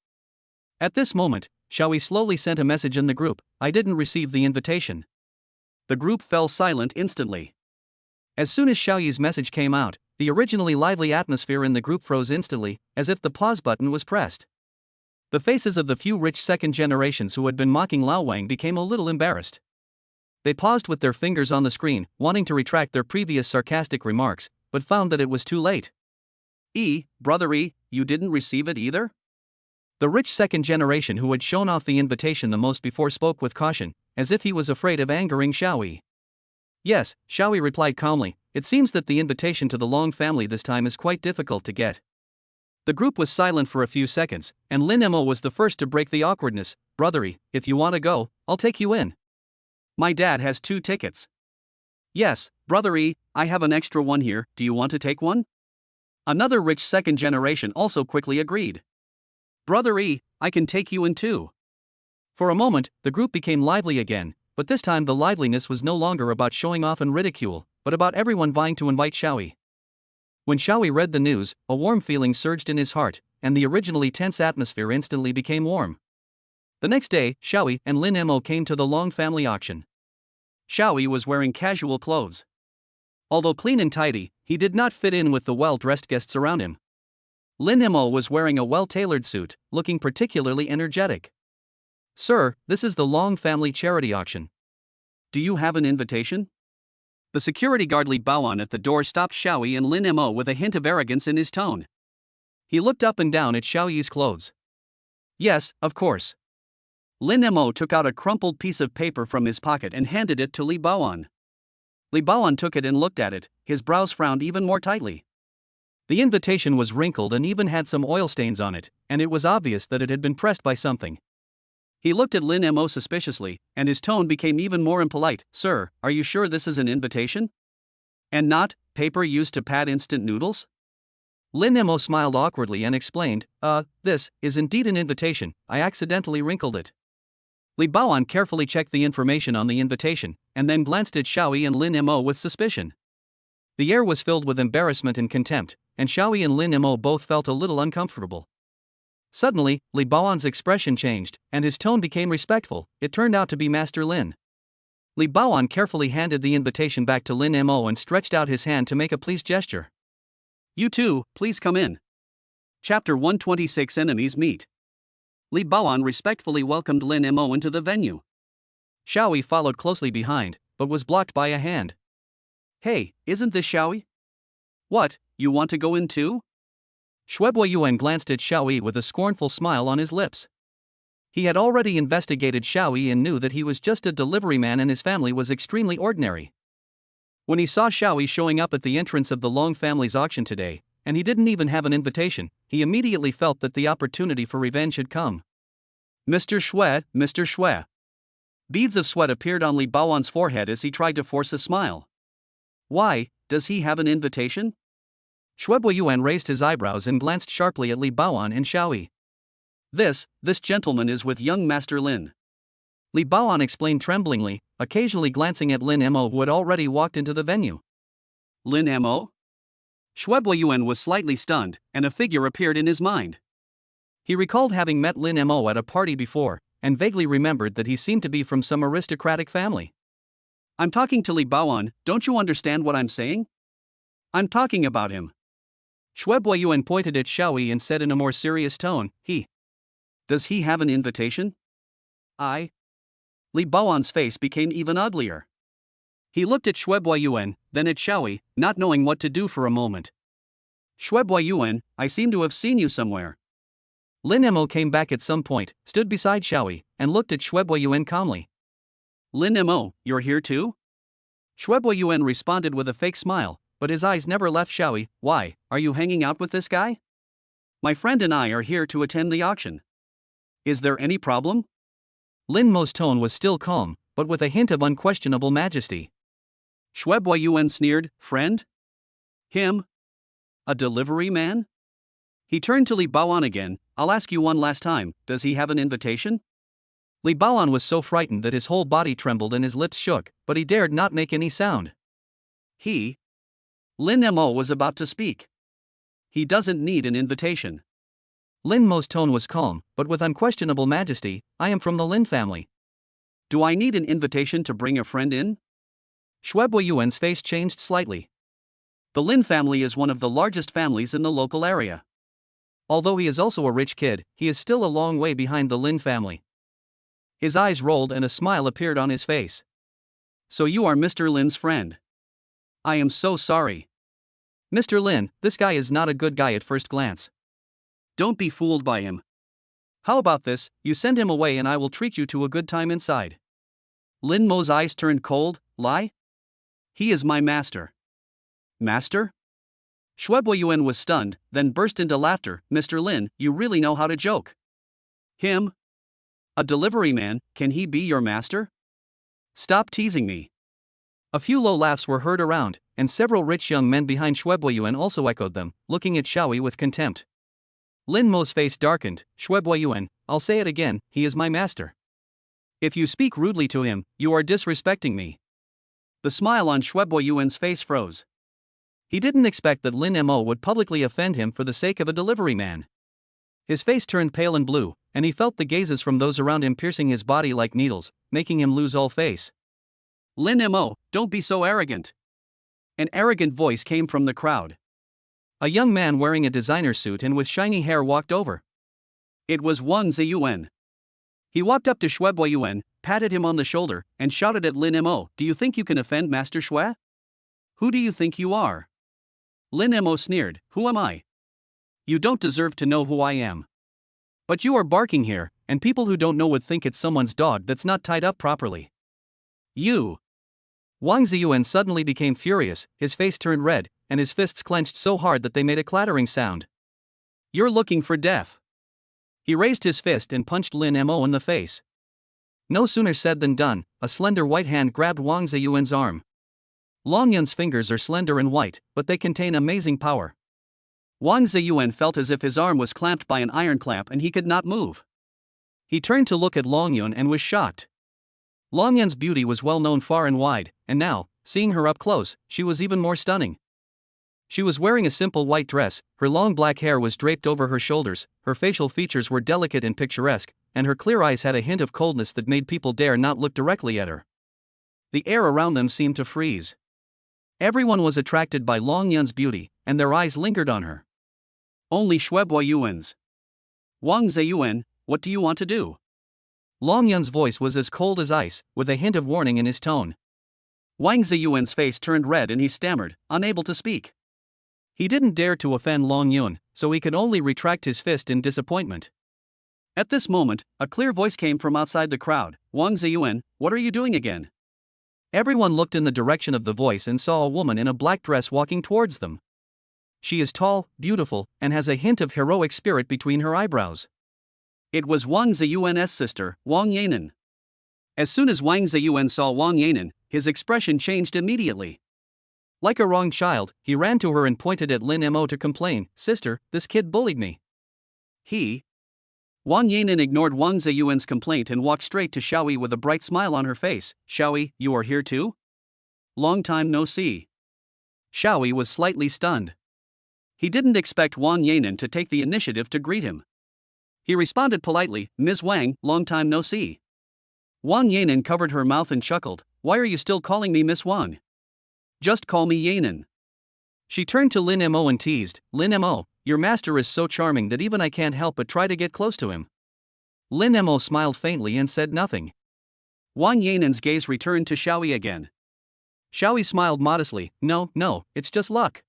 At this moment, Xiao Yi slowly sent a message in the group, I didn't receive the invitation. The group fell silent instantly. As soon as Xiao Yi's message came out, the originally lively atmosphere in the group froze instantly, as if the pause button was pressed. The faces of the few rich second generations who had been mocking Lao Wang became a little embarrassed. They paused with their fingers on the screen, wanting to retract their previous sarcastic remarks, but found that it was too late. Brothery, you didn't receive it either? The rich second generation who had shown off the invitation the most before spoke with caution, as if he was afraid of angering Xiao Yi. Yes, Xiao Yi replied calmly, it seems that the invitation to the Long family this time is quite difficult to get. The group was silent for a few seconds, and Lin Mo was the first to break the awkwardness. Brothery, if you want to go, I'll take you in. My dad has 2 tickets. Yes, brothery, I have an extra one here, do you want to take one? Another rich second generation also quickly agreed. Brothery, I can take you in too. For a moment, the group became lively again, but this time the liveliness was no longer about showing off and ridicule, but about everyone vying to invite Xiao Yi. When Xiao Yi read the news, a warm feeling surged in his heart, and the originally tense atmosphere instantly became warm. The next day, Xiao Yi and Lin Mo came to the Long family auction. Xiao Yi was wearing casual clothes. Although clean and tidy, he did not fit in with the well-dressed guests around him. Lin Mo was wearing a well-tailored suit, looking particularly energetic. Sir, this is the Long family charity auction. Do you have an invitation? The security guard Li Baoan at the door stopped Xiao Yi and Lin Mo with a hint of arrogance in his tone. He looked up and down at Xiao Yi's clothes. Yes, of course. Lin Mo took out a crumpled piece of paper from his pocket and handed it to Li Baoan. Li Baoan took it and looked at it, his brows frowned even more tightly. The invitation was wrinkled and even had some oil stains on it, and it was obvious that it had been pressed by something. He looked at Lin Mo suspiciously, and his tone became even more impolite. Sir, are you sure this is an invitation? And not paper used to pat instant noodles? Lin Mo smiled awkwardly and explained, this is indeed an invitation, I accidentally wrinkled it. Li Baoan carefully checked the information on the invitation, and then glanced at Xiaoyi and Lin Mo with suspicion. The air was filled with embarrassment and contempt, and Xiaoyi and Lin Mo both felt a little uncomfortable. Suddenly, Li Baoan's expression changed, and his tone became respectful. It turned out to be Master Lin. Li Baoan carefully handed the invitation back to Lin Mo and stretched out his hand to make a pleased gesture. You two, please come in. Chapter 126 Enemies Meet. Li Baoan respectfully welcomed Lin Mo into the venue. Xiaoyi followed closely behind, but was blocked by a hand. Hey, isn't this Xiaoyi? What, you want to go in too? Shuebo Yuan glanced at Xiaoyi with a scornful smile on his lips. He had already investigated Xiaoyi and knew that he was just a delivery man and his family was extremely ordinary. When he saw Xiaoyi showing up at the entrance of the Long family's auction today, and he didn't even have an invitation, he immediately felt that the opportunity for revenge had come. Mr. Xue, Mr. Xue. Beads of sweat appeared on Li Baoan's forehead as he tried to force a smile. Why, does he have an invitation? Shuebo Yuan raised his eyebrows and glanced sharply at Li Baoan and Xiaoyi. This gentleman is with young Master Lin. Li Baoan explained tremblingly, occasionally glancing at Lin Mo who had already walked into the venue. Lin Mo? Shuebo Yuan was slightly stunned, and a figure appeared in his mind. He recalled having met Lin Mo at a party before, and vaguely remembered that he seemed to be from some aristocratic family. I'm talking to Li Baoan, don't you understand what I'm saying? I'm talking about him. Shuebo Yuan pointed at Xiaoyi and said in a more serious tone, Does he have an invitation? Li Baoan's face became even uglier. He looked at Shuebo Yuan, then at Xiaoyi, not knowing what to do for a moment. Shuebo Yuan, I seem to have seen you somewhere. Lin Mo came back at some point, stood beside Xiaoyi, and looked at Shuebo Yuan calmly. Lin Mo, you're here too? Shuebo Yuan responded with a fake smile, but his eyes never left Xiaoyi. Why, are you hanging out with this guy? My friend and I are here to attend the auction. Is there any problem? Lin Mo's tone was still calm, but with a hint of unquestionable majesty. Shuebo Yuan sneered, friend? Him? A delivery man? He turned to Li Baoan again. I'll ask you one last time, does he have an invitation? Li Baoan was so frightened that his whole body trembled and his lips shook, but he dared not make any sound. Lin Mo was about to speak. He doesn't need an invitation. Lin Mo's tone was calm, but with unquestionable majesty. I am from the Lin family. Do I need an invitation to bring a friend in? Shuebo Yuan's face changed slightly. The Lin family is one of the largest families in the local area. Although he is also a rich kid, he is still a long way behind the Lin family. His eyes rolled and a smile appeared on his face. So you are Mr. Lin's friend. I am so sorry. Mr. Lin, this guy is not a good guy at first glance. Don't be fooled by him. How about this, you send him away and I will treat you to a good time inside. Lin Mo's eyes turned cold. Lie? He is my master. Master? Shuebo Yuan was stunned, then burst into laughter. Mr. Lin, you really know how to joke. Him? A delivery man, can he be your master? Stop teasing me. A few low laughs were heard around, and several rich young men behind Shuebo Yuan also echoed them, looking at Xiaoyi with contempt. Lin Mo's face darkened. Shuebo Yuan, I'll say it again, he is my master. If you speak rudely to him, you are disrespecting me. The smile on Shuebo Yuan's face froze. He didn't expect that Lin Mo would publicly offend him for the sake of a delivery man. His face turned pale and blue, and he felt the gazes from those around him piercing his body like needles, making him lose all face. Lin Mo, don't be so arrogant. An arrogant voice came from the crowd. A young man wearing a designer suit and with shiny hair walked over. It was Wang Ziyuan. He walked up to Shuebo Yuan, patted him on the shoulder, and shouted at Lin Mo, do you think you can offend Master Xue? Who do you think you are? Lin Mo sneered, who am I? You don't deserve to know who I am. But you are barking here, and people who don't know would think it's someone's dog that's not tied up properly. You! Wang Ziyuan suddenly became furious, his face turned red, and his fists clenched so hard that they made a clattering sound. You're looking for death. He raised his fist and punched Lin Mo in the face. No sooner said than done, a slender white hand grabbed Wang Ziyuan's arm. Long Yun's fingers are slender and white, but they contain amazing power. Wang Ziyuan felt as if his arm was clamped by an iron clamp and he could not move. He turned to look at Long Yun and was shocked. Long Yun's beauty was well known far and wide, and now, seeing her up close, she was even more stunning. She was wearing a simple white dress, her long black hair was draped over her shoulders, her facial features were delicate and picturesque, and her clear eyes had a hint of coldness that made people dare not look directly at her. The air around them seemed to freeze. Everyone was attracted by Long Yun's beauty, and their eyes lingered on her. Only Shuebo Yuan's. Wang Ziyuan, what do you want to do? Long Yun's voice was as cold as ice, with a hint of warning in his tone. Wang Ziyuan's face turned red and he stammered, unable to speak. He didn't dare to offend Long Yun, so he could only retract his fist in disappointment. At this moment, a clear voice came from outside the crowd. Wang Ziyuan, what are you doing again? Everyone looked in the direction of the voice and saw a woman in a black dress walking towards them. She is tall, beautiful, and has a hint of heroic spirit between her eyebrows. It was Wang Ziyuan's sister, Wang Yain. As soon as Wang Ziyuan saw Wang Yain, his expression changed immediately. Like a wronged child, he ran to her and pointed at Lin Mo to complain, "Sister, this kid bullied me." Wang Yain ignored Wang Ziyuan's complaint and walked straight to Xiaoyi with a bright smile on her face. "Xiaoyi, you are here too? Long time no see." Xiaoyi was slightly stunned. He didn't expect Wang Yain to take the initiative to greet him. He responded politely, "Ms. Wang, long time no see." Wang Yain covered her mouth and chuckled, "Why are you still calling me Miss Wang? Just call me Yain." She turned to Lin Mo and teased, "Lin Mo, your master is so charming that even I can't help but try to get close to him." Lin Mo smiled faintly and said nothing. Wang Yain's gaze returned to Xiaoyi again. Xiaoyi smiled modestly, No, it's just luck."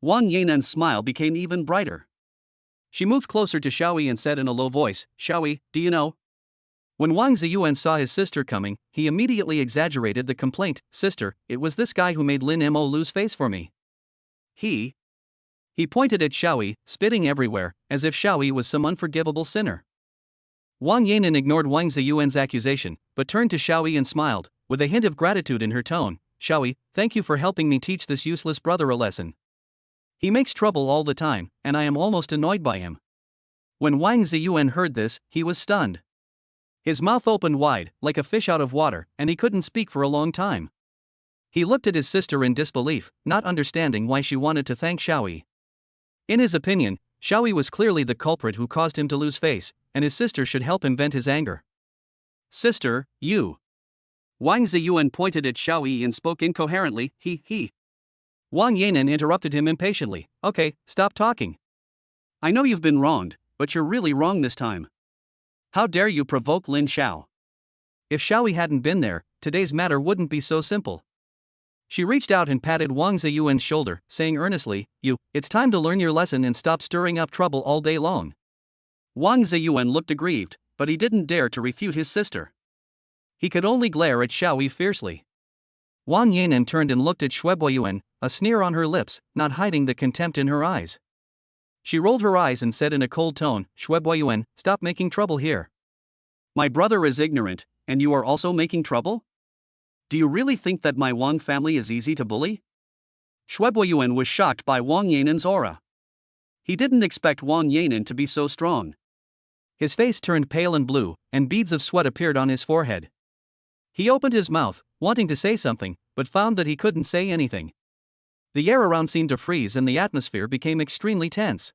Wang Yain's smile became even brighter. She moved closer to Xiaoyi and said in a low voice, "Xiaoyi, do you know?" When Wang Ziyuan saw his sister coming, he immediately exaggerated the complaint, "Sister, it was this guy who made Lin Mo lose face for me." He pointed at Xiaoyi, spitting everywhere, as if Xiaoyi was some unforgivable sinner. Wang Yain ignored Wang Ziyuan's accusation, but turned to Xiaoyi and smiled, with a hint of gratitude in her tone. "Xiaoyi, thank you for helping me teach this useless brother a lesson. He makes trouble all the time, and I am almost annoyed by him." When Wang Ziyuan heard this, he was stunned. His mouth opened wide, like a fish out of water, and he couldn't speak for a long time. He looked at his sister in disbelief, not understanding why she wanted to thank Xiaoyi. In his opinion, Xiaoyi was clearly the culprit who caused him to lose face, and his sister should help him vent his anger. "Sister, you." Wang Ziyuan pointed at Xiaoyi and spoke incoherently, he. Wang Yain interrupted him impatiently, "Okay, stop talking. I know you've been wronged, but you're really wrong this time. How dare you provoke Lin Xiao?" If Xiaoyi hadn't been there, today's matter wouldn't be so simple. She reached out and patted Wang Ziyuan's shoulder, saying earnestly, It's time to learn your lesson and stop stirring up trouble all day long." Wang Ziyuan looked aggrieved, but he didn't dare to refute his sister. He could only glare at Xiaoyi fiercely. Wang Yain turned and looked at Shuebo Yuan, a sneer on her lips, not hiding the contempt in her eyes. She rolled her eyes and said in a cold tone, "Shuebo Yuan, stop making trouble here. My brother is ignorant, and you are also making trouble? Do you really think that my Wang family is easy to bully?" Shuebo Yuan was shocked by Wang Yain's aura. He didn't expect Wang Yain to be so strong. His face turned pale and blue, and beads of sweat appeared on his forehead. He opened his mouth, wanting to say something, but found that he couldn't say anything. The air around seemed to freeze and the atmosphere became extremely tense.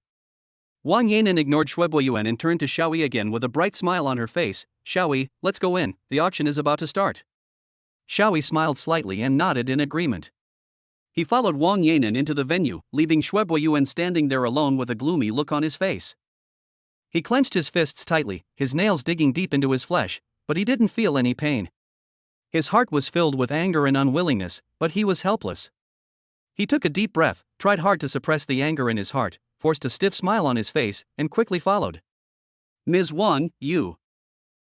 Wang Yain ignored Shuebo Yuan and turned to Xiaoyi again with a bright smile on her face. "Xiaoyi, let's go in, the auction is about to start." Xiaoyi smiled slightly and nodded in agreement. He followed Wang Yain into the venue, leaving Shuebo Yuan standing there alone with a gloomy look on his face. He clenched his fists tightly, his nails digging deep into his flesh, but he didn't feel any pain. His heart was filled with anger and unwillingness, but he was helpless. He took a deep breath, tried hard to suppress the anger in his heart, forced a stiff smile on his face, and quickly followed. "Ms. Wang, you."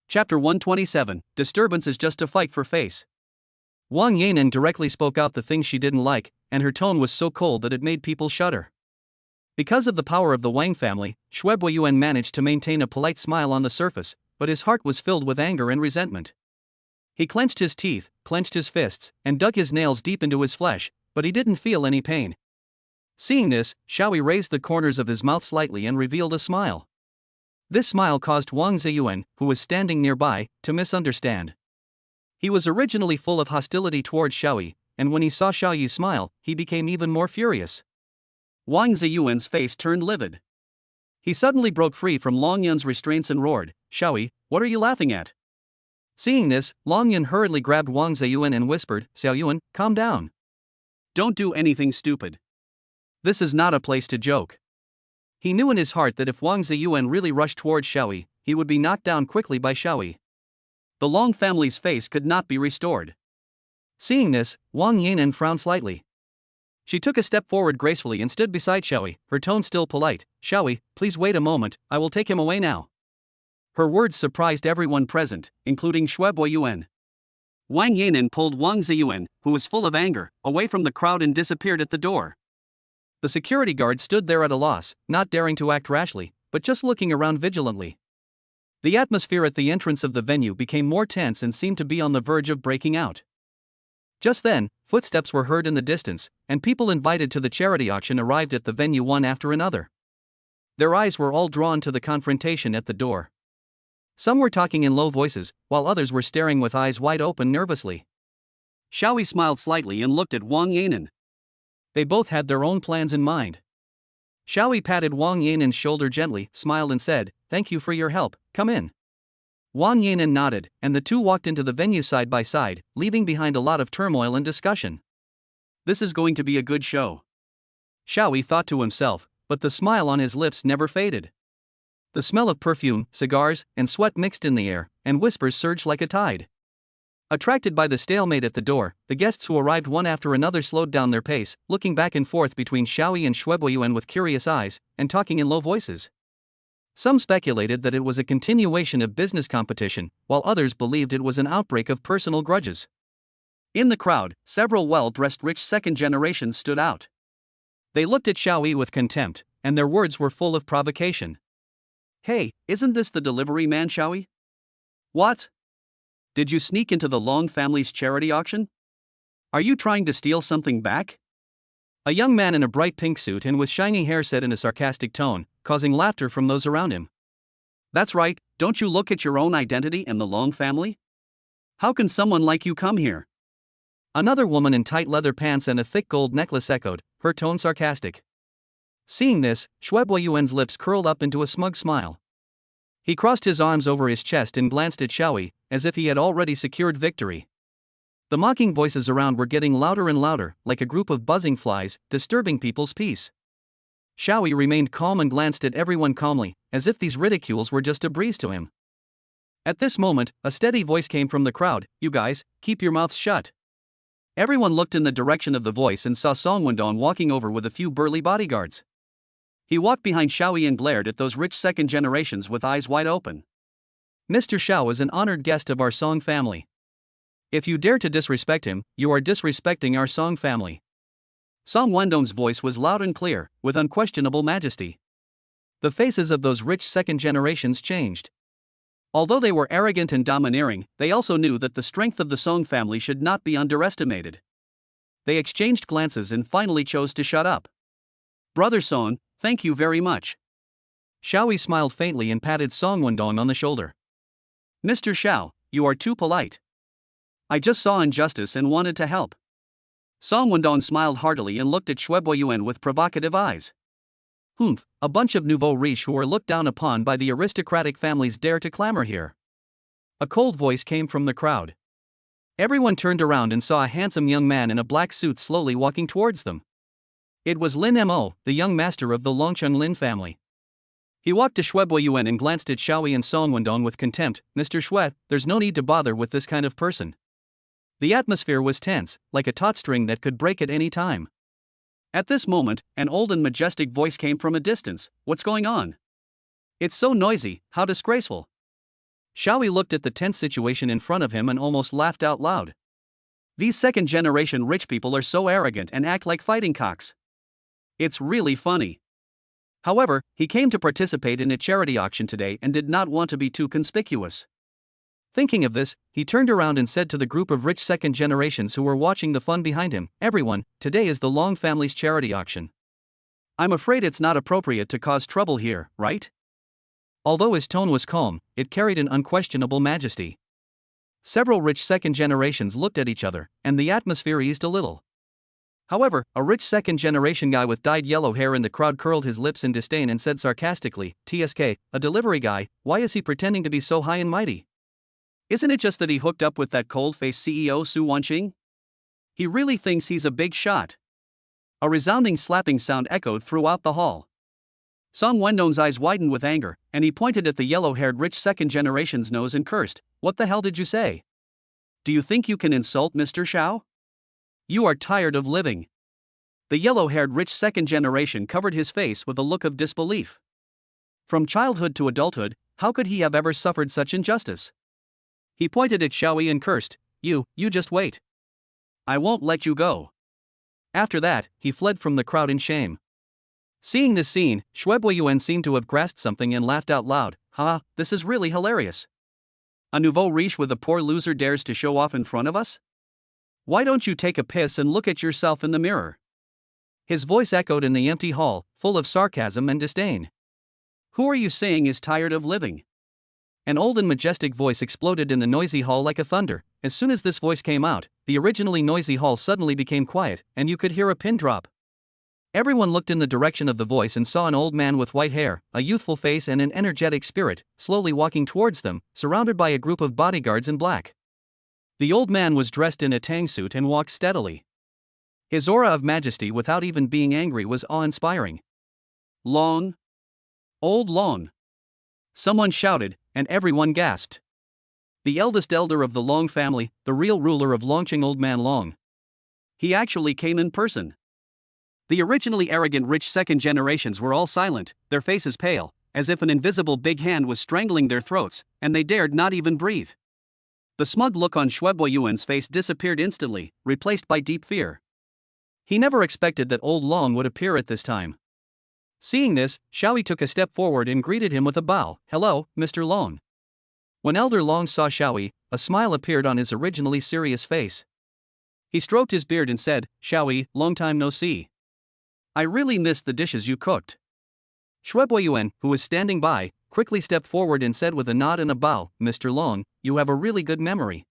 Chapter 127, Disturbance is just a fight for face. Wang Yain directly spoke out the things she didn't like, and her tone was so cold that it made people shudder. Because of the power of the Wang family, Shuebo Yuan managed to maintain a polite smile on the surface, but his heart was filled with anger and resentment. He clenched his teeth, clenched his fists, and dug his nails deep into his flesh, but he didn't feel any pain. Seeing this, Xiaoyi raised the corners of his mouth slightly and revealed a smile. This smile caused Wang Ziyuan, who was standing nearby, to misunderstand. He was originally full of hostility towards Xiaoyi, and when he saw Xiaoyi's smile, he became even more furious. Wang Ziyuan's face turned livid. He suddenly broke free from Long Yun's restraints and roared, "Xiaoyi, what are you laughing at?" Seeing this, Long Yun hurriedly grabbed Wang Ziyuan and whispered, "Xiaoyuan, calm down. Don't do anything stupid. This is not a place to joke." He knew in his heart that if Wang Ziyuan really rushed towards Xiaoyi, he would be knocked down quickly by Xiaoyi. The Long family's face could not be restored. Seeing this, Wang Yain frowned slightly. She took a step forward gracefully and stood beside Xiaoyi, her tone still polite. "Xiaoyi, please wait a moment, I will take him away now." Her words surprised everyone present, including Yuan. Wang Yain pulled Wang Ziyuan, who was full of anger, away from the crowd and disappeared at the door. The security guard stood there at a loss, not daring to act rashly, but just looking around vigilantly. The atmosphere at the entrance of the venue became more tense and seemed to be on the verge of breaking out. Just then, footsteps were heard in the distance, and people invited to the charity auction arrived at the venue one after another. Their eyes were all drawn to the confrontation at the door. Some were talking in low voices, while others were staring with eyes wide open nervously. Xiaoyi smiled slightly and looked at Wang Yain. They both had their own plans in mind. Xiaoyi patted Wang Yain's shoulder gently, smiled and said, "Thank you for your help, come in." Wang Yain nodded, and the two walked into the venue side by side, leaving behind a lot of turmoil and discussion. This is going to be a good show, Xiaoyi thought to himself, but the smile on his lips never faded. The smell of perfume, cigars, and sweat mixed in the air, and whispers surged like a tide. Attracted by the stalemate at the door, the guests who arrived one after another slowed down their pace, looking back and forth between Xiaoyi and Yuan with curious eyes, and talking in low voices. Some speculated that it was a continuation of business competition, while others believed it was an outbreak of personal grudges. In the crowd, several well-dressed rich second generations stood out. They looked at Xiaoyi with contempt, and their words were full of provocation. "Hey, isn't this the delivery man, Xiaoyi? What? Did you sneak into the Long family's charity auction? Are you trying to steal something back?" A young man in a bright pink suit and with shiny hair said in a sarcastic tone, causing laughter from those around him. "That's right, don't you look at your own identity in the Long family? How can someone like you come here?" Another woman in tight leather pants and a thick gold necklace echoed, her tone sarcastic. Seeing this, Yuan's lips curled up into a smug smile. He crossed his arms over his chest and glanced at Xiaoyi, as if he had already secured victory. The mocking voices around were getting louder and louder, like a group of buzzing flies, disturbing people's peace. Xiaoyi remained calm and glanced at everyone calmly, as if these ridicules were just a breeze to him. At this moment, a steady voice came from the crowd, "You guys, keep your mouths shut." Everyone looked in the direction of the voice and saw Song Wendong walking over with a few burly bodyguards. He walked behind Xiaoyi and glared at those rich second generations with eyes wide open. "Mr. Xiao is an honored guest of our Song family. If you dare to disrespect him, you are disrespecting our Song family." Song Wendong's voice was loud and clear, with unquestionable majesty. The faces of those rich second generations changed. Although they were arrogant and domineering, they also knew that the strength of the Song family should not be underestimated. They exchanged glances and finally chose to shut up. "Brother Song, thank you very much." Xiaoyi smiled faintly and patted Song Wendong on the shoulder. "Mr. Xiao, you are too polite. I just saw injustice and wanted to help." Song Wendong smiled heartily and looked at Yuan with provocative eyes. "Humph, a bunch of nouveau riche who are looked down upon by the aristocratic families dare to clamor here." A cold voice came from the crowd. Everyone turned around and saw a handsome young man in a black suit slowly walking towards them. It was Lin Mo, the young master of the Longcheng Lin family. He walked to Yuan and glanced at Xiaoyi and Song Wendong with contempt. "Mr. Xue, there's no need to bother with this kind of person." The atmosphere was tense, like a taut string that could break at any time. At this moment, an old and majestic voice came from a distance. "What's going on? It's so noisy, how disgraceful." Xiaoyi looked at the tense situation in front of him and almost laughed out loud. These second-generation rich people are so arrogant and act like fighting cocks. It's really funny. However, he came to participate in a charity auction today and did not want to be too conspicuous. Thinking of this, he turned around and said to the group of rich second generations who were watching the fun behind him, "Everyone, today is the Long family's charity auction. I'm afraid it's not appropriate to cause trouble here, right?" Although his tone was calm, it carried an unquestionable majesty. Several rich second generations looked at each other, and the atmosphere eased a little. However, a rich second generation guy with dyed yellow hair in the crowd curled his lips in disdain and said sarcastically, "TSK, a delivery guy, why is he pretending to be so high and mighty? Isn't it just that he hooked up with that cold-faced CEO Su Wanqing? He really thinks he's a big shot." A resounding slapping sound echoed throughout the hall. Song Wendong's eyes widened with anger, and he pointed at the yellow-haired rich second generation's nose and cursed, "What the hell did you say? Do you think you can insult Mr. Xiao? You are tired of living." The yellow-haired rich second generation covered his face with a look of disbelief. From childhood to adulthood, how could he have ever suffered such injustice? He pointed at Xiaoyi and cursed, you just wait. I won't let you go." After that, he fled from the crowd in shame. Seeing this scene, Yuan seemed to have grasped something and laughed out loud, "Ha, this is really hilarious. A nouveau riche with a poor loser dares to show off in front of us? Why don't you take a piss and look at yourself in the mirror?" His voice echoed in the empty hall, full of sarcasm and disdain. "Who are you saying is tired of living?" An old and majestic voice exploded in the noisy hall like a thunder. As soon as this voice came out, the originally noisy hall suddenly became quiet, and you could hear a pin drop. Everyone looked in the direction of the voice and saw an old man with white hair, a youthful face and an energetic spirit, slowly walking towards them, surrounded by a group of bodyguards in black. The old man was dressed in a tang suit and walked steadily. His aura of majesty without even being angry was awe-inspiring. "Long? Old Long!" Someone shouted, and everyone gasped. The eldest elder of the Long family, the real ruler of Longqing, Old Man Long. He actually came in person. The originally arrogant rich second generations were all silent, their faces pale, as if an invisible big hand was strangling their throats, and they dared not even breathe. The smug look on Yuan's face disappeared instantly, replaced by deep fear. He never expected that Old Long would appear at this time. Seeing this, Xiaoyi took a step forward and greeted him with a bow, "Hello, Mr. Long." When Elder Long saw Xiaoyi, a smile appeared on his originally serious face. He stroked his beard and said, "Xiaoyi, long time no see. I really missed the dishes you cooked." Yuan, who was standing by, quickly stepped forward and said with a nod and a bow, "Mr. Long, you have a really good memory.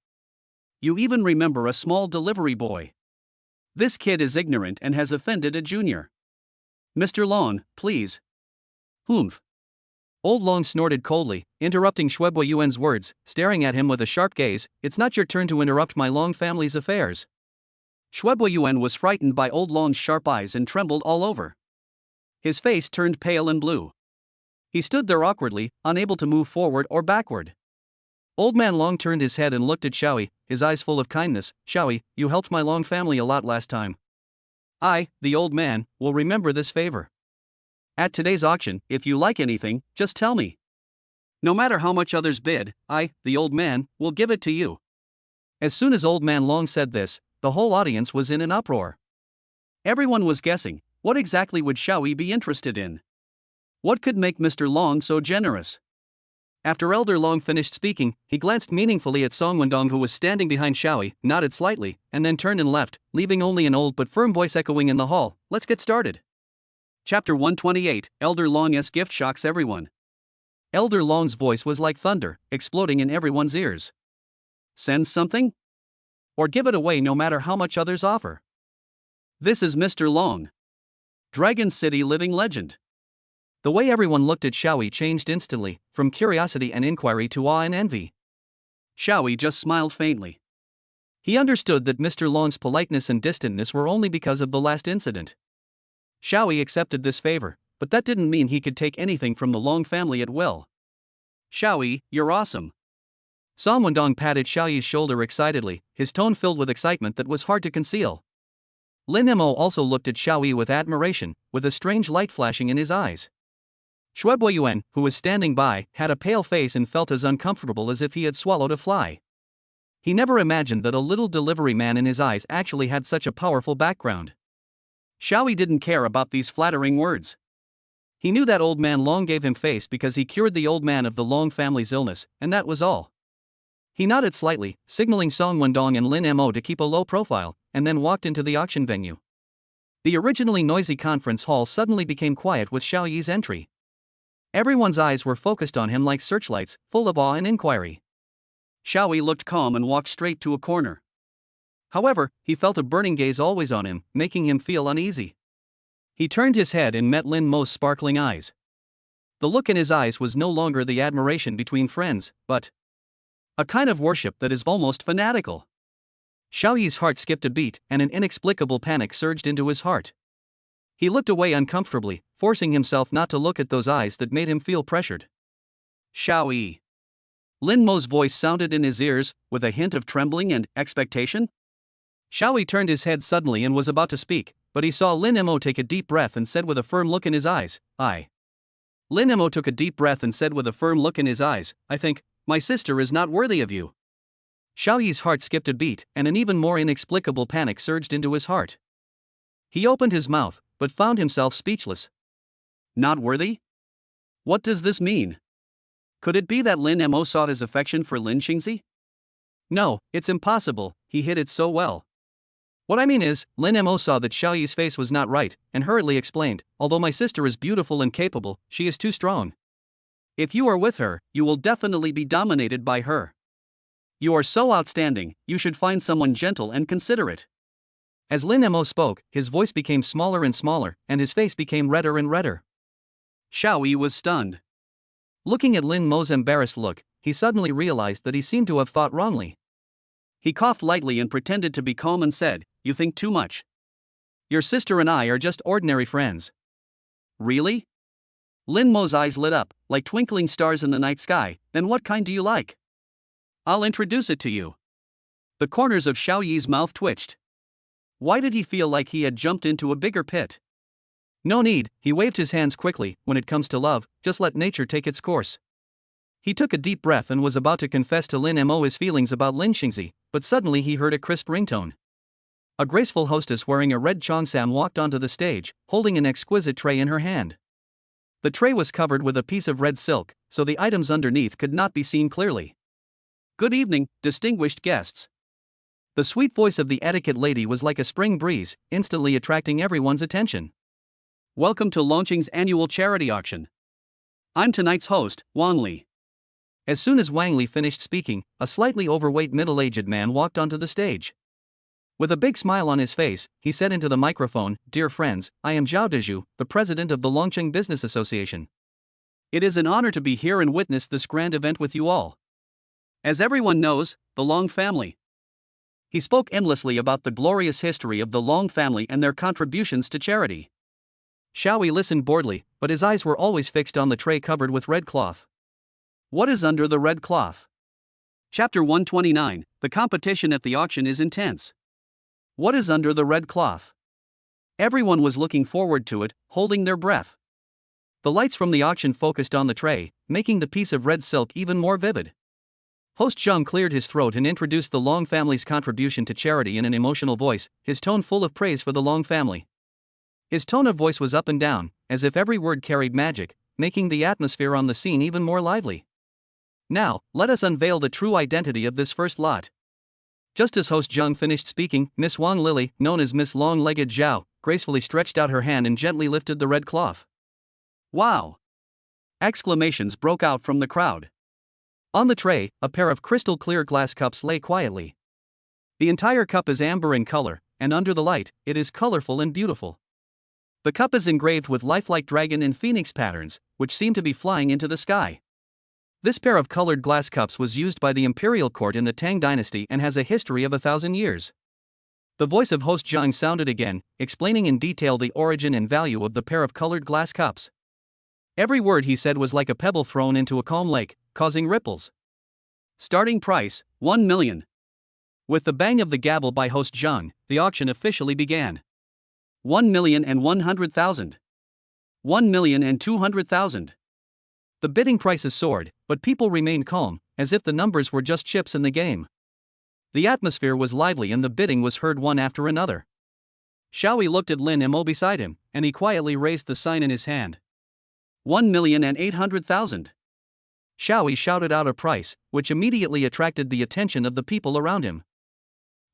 You even remember a small delivery boy. This kid is ignorant and has offended a junior. Mr. Long, please." "Humph." Old Long snorted coldly, interrupting Yuan's words, staring at him with a sharp gaze, "It's not your turn to interrupt my Long family's affairs." Yuan was frightened by Old Long's sharp eyes and trembled all over. His face turned pale and blue. He stood there awkwardly, unable to move forward or backward. Old Man Long turned his head and looked at Xiaoyi, his eyes full of kindness. "Xiaoyi, you helped my Long family a lot last time. I, the old man, will remember this favor. At today's auction, if you like anything, just tell me. No matter how much others bid, I, the old man, will give it to you." As soon as Old Man Long said this, the whole audience was in an uproar. Everyone was guessing, what exactly would Xiaoyi be interested in? What could make Mr. Long so generous? After Elder Long finished speaking, he glanced meaningfully at Song Wendong, who was standing behind Xiaoyi, nodded slightly, and then turned and left, leaving only an old but firm voice echoing in the hall, "Let's get started." Chapter 128, Elder Long's gift shocks everyone. Elder Long's voice was like thunder, exploding in everyone's ears. "Send something? Or give it away no matter how much others offer. This is Mr. Long, Dragon City living legend." The way everyone looked at Xiaoyi changed instantly, from curiosity and inquiry to awe and envy. Xiaoyi just smiled faintly. He understood that Mr. Long's politeness and distantness were only because of the last incident. Xiaoyi accepted this favor, but that didn't mean he could take anything from the Long family at will. "Xiaoyi, you're awesome." Song Wendong patted Xiaoyi's shoulder excitedly, his tone filled with excitement that was hard to conceal. Lin Mo also looked at Xiaoyi with admiration, with a strange light flashing in his eyes. Yuan, who was standing by, had a pale face and felt as uncomfortable as if he had swallowed a fly. He never imagined that a little delivery man in his eyes actually had such a powerful background. Xiaoyi didn't care about these flattering words. He knew that old man Long gave him face because he cured the old man of the Long family's illness, and that was all. He nodded slightly, signaling Song Wendong and Lin Mo to keep a low profile, and then walked into the auction venue. The originally noisy conference hall suddenly became quiet with Xiao Yi's entry. Everyone's eyes were focused on him like searchlights, full of awe and inquiry. Xiao Yi looked calm and walked straight to a corner. However, he felt a burning gaze always on him, making him feel uneasy. He turned his head and met Lin Mo's sparkling eyes. The look in his eyes was no longer the admiration between friends, but a kind of worship that is almost fanatical. Xiao Yi's heart skipped a beat, and an inexplicable panic surged into his heart. He looked away uncomfortably, forcing himself not to look at those eyes that made him feel pressured. Xiao Yi. Lin Mo's voice sounded in his ears, with a hint of trembling and expectation. Xiao Yi turned his head suddenly and was about to speak, but he saw Lin Mo take a deep breath and said with a firm look in his eyes, "I." Lin Mo took a deep breath and said with a firm look in his eyes, "I think my sister is not worthy of you." Xiao Yi's heart skipped a beat, and an even more inexplicable panic surged into his heart. He opened his mouth, but found himself speechless. Not worthy? What does this mean? Could it be that Lin Mo sought his affection for Lin Xingzi? No, it's impossible, he hid it so well. What I mean is, Lin Mo saw that Xiao Yi's face was not right, and hurriedly explained, "Although my sister is beautiful and capable, she is too strong. If you are with her, you will definitely be dominated by her. You are so outstanding, you should find someone gentle and considerate." As Lin Mo spoke, his voice became smaller and smaller, and his face became redder and redder. Xiao Yi was stunned. Looking at Lin Mo's embarrassed look, he suddenly realized that he seemed to have thought wrongly. He coughed lightly and pretended to be calm and said, "You think too much. Your sister and I are just ordinary friends." Really? Lin Mo's eyes lit up, like twinkling stars in the night sky. "Then what kind do you like? I'll introduce it to you." The corners of Xiao Yi's mouth twitched. Why did he feel like he had jumped into a bigger pit? No need, he waved his hands quickly. "When it comes to love, just let nature take its course." He took a deep breath and was about to confess to Lin Mo his feelings about Lin Xingzi, but suddenly he heard a crisp ringtone. A graceful hostess wearing a red cheongsam walked onto the stage, holding an exquisite tray in her hand. The tray was covered with a piece of red silk, so the items underneath could not be seen clearly. "Good evening, distinguished guests." The sweet voice of the etiquette lady was like a spring breeze, instantly attracting everyone's attention. "Welcome to Longqing's annual charity auction. I'm tonight's host, Wang Li." As soon as Wang Li finished speaking, a slightly overweight middle-aged man walked onto the stage. With a big smile on his face, he said into the microphone, "Dear friends, I am Zhao Dezhu, the president of the Longqing Business Association. It is an honor to be here and witness this grand event with you all. As everyone knows, the Long family." He spoke endlessly about the glorious history of the Long family and their contributions to charity. Xiao Yi listened boredly, but his eyes were always fixed on the tray covered with red cloth. What is under the red cloth? Chapter 129, The competition at the auction is intense. What is under the red cloth? Everyone was looking forward to it, holding their breath. The lights from the auction focused on the tray, making the piece of red silk even more vivid. Host Zhang cleared his throat and introduced the Long family's contribution to charity in an emotional voice, his tone full of praise for the Long family. His tone of voice was up and down, as if every word carried magic, making the atmosphere on the scene even more lively. Now, let us unveil the true identity of this first lot. Just as host Zhang finished speaking, Miss Wang Lily, known as Miss Long-Legged Zhao, gracefully stretched out her hand and gently lifted the red cloth. "Wow!" Exclamations broke out from the crowd. On the tray, a pair of crystal-clear glass cups lay quietly. The entire cup is amber in color, and under the light, it is colorful and beautiful. The cup is engraved with lifelike dragon and phoenix patterns, which seem to be flying into the sky. This pair of colored glass cups was used by the imperial court in the Tang dynasty and has a history of 1,000 years. The voice of host Zhang sounded again, explaining in detail the origin and value of the pair of colored glass cups. Every word he said was like a pebble thrown into a calm lake, causing ripples. Starting price, 1 million. With the bang of the gavel by host Zhang, the auction officially began. 1,100,000. 1,200,000. The bidding prices soared, but people remained calm, as if the numbers were just chips in the game. The atmosphere was lively and the bidding was heard one after another. Xiao Yi looked at Lin Mo beside him, and he quietly raised the sign in his hand. 1,800,000. Xiaoyi shouted out a price, which immediately attracted the attention of the people around him.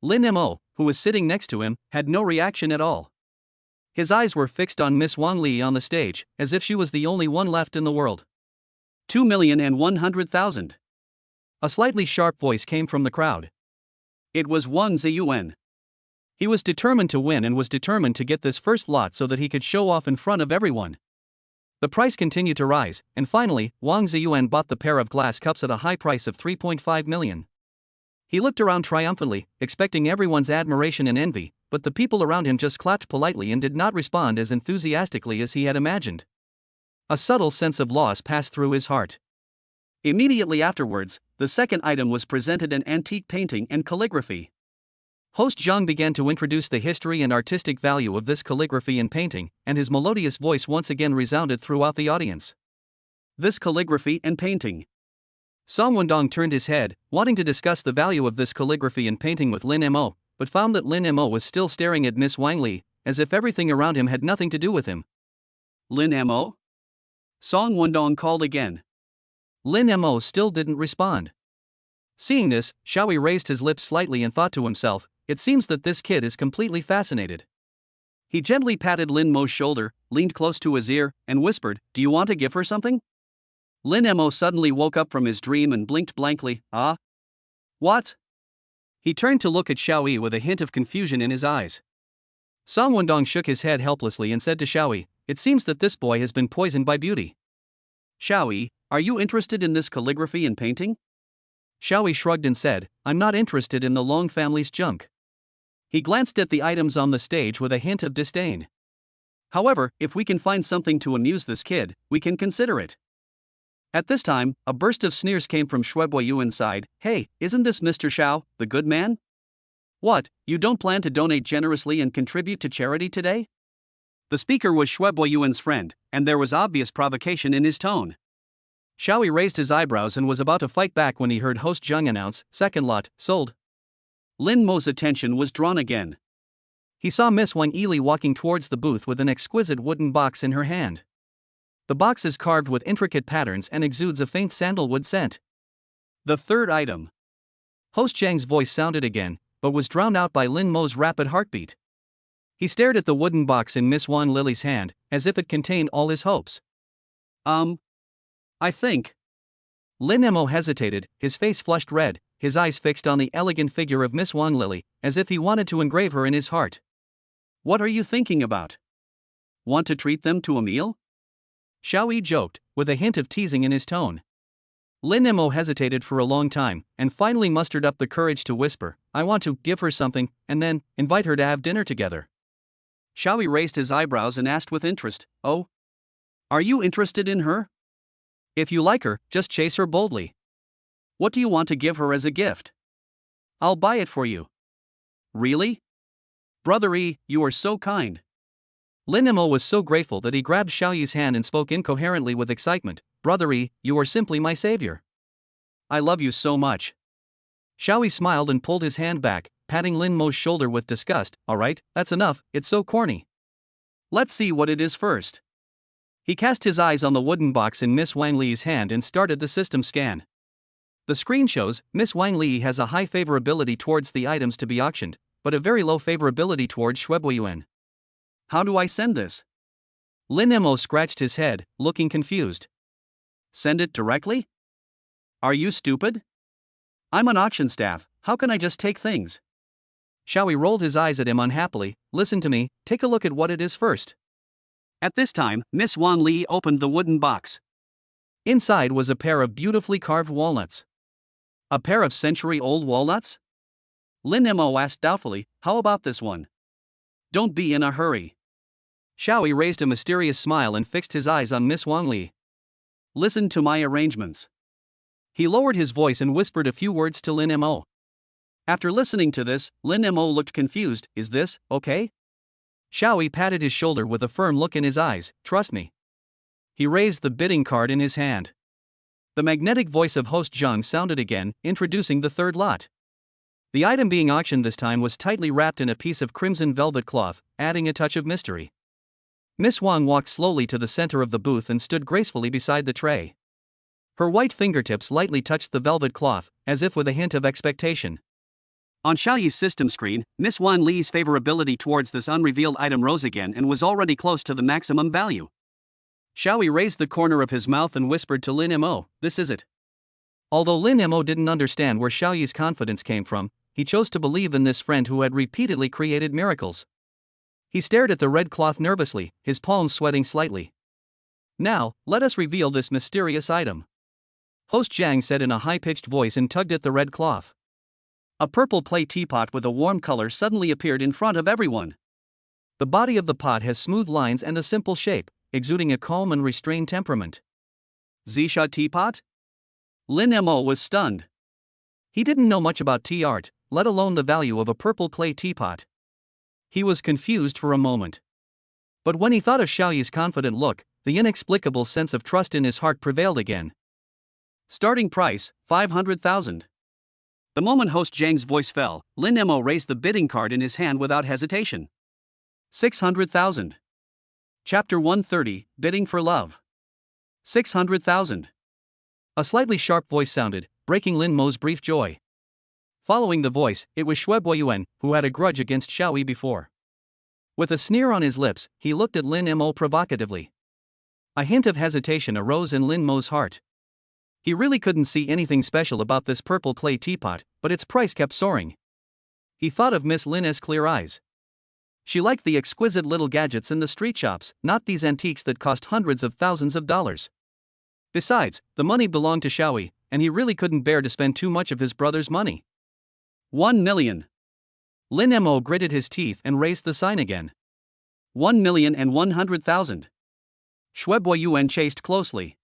Lin Mo, who was sitting next to him, had no reaction at all. His eyes were fixed on Miss Wang Li on the stage, as if she was the only one left in the world. 2,100,000. A slightly sharp voice came from the crowd. It was Wang Ziyuan. He was determined to win and was determined to get this first lot so that he could show off in front of everyone. The price continued to rise, and finally, Wang Ziyuan bought the pair of glass cups at a high price of 3.5 million. He looked around triumphantly, expecting everyone's admiration and envy, but the people around him just clapped politely and did not respond as enthusiastically as he had imagined. A subtle sense of loss passed through his heart. Immediately afterwards, the second item was presented: an antique painting and calligraphy. Host Zhang began to introduce the history and artistic value of this calligraphy and painting, and his melodious voice once again resounded throughout the audience. This calligraphy and painting. Song Wendong turned his head, wanting to discuss the value of this calligraphy and painting with Lin Mo, but found that Lin Mo was still staring at Miss Wang Li, as if everything around him had nothing to do with him. Lin Mo? Song Wendong called again. Lin Mo still didn't respond. Seeing this, Xiaoyi raised his lips slightly and thought to himself, it seems that this kid is completely fascinated. He gently patted Lin Mo's shoulder, leaned close to his ear, and whispered, "Do you want to give her something?" Lin Mo suddenly woke up from his dream and blinked blankly. "Ah? What?" He turned to look at Xiaoyi with a hint of confusion in his eyes. Song Wendong shook his head helplessly and said to Xiaoyi, "It seems that this boy has been poisoned by beauty." "Xiaoyi, are you interested in this calligraphy and painting?" Xiaoyi shrugged and said, "I'm not interested in the Long family's junk." He glanced at the items on the stage with a hint of disdain. "However, if we can find something to amuse this kid, we can consider it." At this time, a burst of sneers came from Yuan's side. "Hey, isn't this Mr. Xiao, the good man? What, you don't plan to donate generously and contribute to charity today?" The speaker was Yuan's friend, and there was obvious provocation in his tone. Xiaoyi raised his eyebrows and was about to fight back when he heard host Zhang announce, "Second lot, sold." Lin Mo's attention was drawn again. He saw Miss Wang Li walking towards the booth with an exquisite wooden box in her hand. The box is carved with intricate patterns and exudes a faint sandalwood scent. The third item. Host Zhang's voice sounded again, but was drowned out by Lin Mo's rapid heartbeat. He stared at the wooden box in Miss Wang Lily's hand, as if it contained all his hopes. I think. Lin Mo hesitated, his face flushed red, his eyes fixed on the elegant figure of Miss Wang Lily, as if he wanted to engrave her in his heart. "What are you thinking about? Want to treat them to a meal?" Xiaoyi joked, with a hint of teasing in his tone. Lin Mo hesitated for a long time, and finally mustered up the courage to whisper, "I want to give her something, and then invite her to have dinner together." Xiaoyi raised his eyebrows and asked with interest, "Oh? Are you interested in her? If you like her, just chase her boldly. What do you want to give her as a gift? I'll buy it for you." "Really? Brother E, you are so kind." Lin Mo was so grateful that he grabbed Xiaoyi's hand and spoke incoherently with excitement, "Brother E, you are simply my savior. I love you so much." Xiaoyi smiled and pulled his hand back, patting Lin Mo's shoulder with disgust. "Alright, that's enough, it's so corny. Let's see what it is first." He cast his eyes on the wooden box in Miss Wang Li's hand and started the system scan. The screen shows, Miss Wang Li has a high favorability towards the items to be auctioned, but a very low favorability towards Yuan. "How do I send this?" Lin Mo scratched his head, looking confused. "Send it directly? Are you stupid? I'm on auction staff, how can I just take things?" Xiaoyi rolled his eyes at him unhappily. "Listen to me, take a look at what it is first." At this time, Miss Wang Li opened the wooden box. Inside was a pair of beautifully carved walnuts. A pair of century-old walnuts? Lin Mo asked doubtfully, "How about this one?" "Don't be in a hurry." Xiaoyi raised a mysterious smile and fixed his eyes on Miss Wang Li. "Listen to my arrangements." He lowered his voice and whispered a few words to Lin Mo. After listening to this, Lin Mo looked confused. "Is this okay?" Xiaoyi patted his shoulder with a firm look in his eyes. "Trust me." He raised the bidding card in his hand. The magnetic voice of host Zhang sounded again, introducing the third lot. The item being auctioned this time was tightly wrapped in a piece of crimson velvet cloth, adding a touch of mystery. Miss Wang walked slowly to the center of the booth and stood gracefully beside the tray. Her white fingertips lightly touched the velvet cloth, as if with a hint of expectation. On Xiaoyi's system screen, Miss Wan Li's favorability towards this unrevealed item rose again and was already close to the maximum value. Xiaoyi raised the corner of his mouth and whispered to Lin Mo, "This is it." Although Lin Mo didn't understand where Xiaoyi's confidence came from, he chose to believe in this friend who had repeatedly created miracles. He stared at the red cloth nervously, his palms sweating slightly. "Now, let us reveal this mysterious item," Host Zhang said in a high-pitched voice and tugged at the red cloth. A purple clay teapot with a warm color suddenly appeared in front of everyone. The body of the pot has smooth lines and a simple shape, exuding a calm and restrained temperament. Zisha teapot? Lin Mo was stunned. He didn't know much about tea art, let alone the value of a purple clay teapot. He was confused for a moment. But when he thought of Xiaoyi's confident look, the inexplicable sense of trust in his heart prevailed again. Starting price, 500,000. The moment host Zhang's voice fell, Lin Mo raised the bidding card in his hand without hesitation. 600,000. Chapter 130, Bidding for Love. 600,000. A slightly sharp voice sounded, breaking Lin Mo's brief joy. Following the voice, it was Shui Yuan, who had a grudge against Xiaoyi before. With a sneer on his lips, he looked at Lin Mo provocatively. A hint of hesitation arose in Lin Mo's heart. He really couldn't see anything special about this purple clay teapot, but its price kept soaring. He thought of Miss Lin's clear eyes. She liked the exquisite little gadgets in the street shops, not these antiques that cost hundreds of thousands of dollars. Besides, the money belonged to Xiaoyi, and he really couldn't bear to spend too much of his brother's money. 1 million. Lin Mo gritted his teeth and raised the sign again. 1,100,000. Shui Yuan chased closely.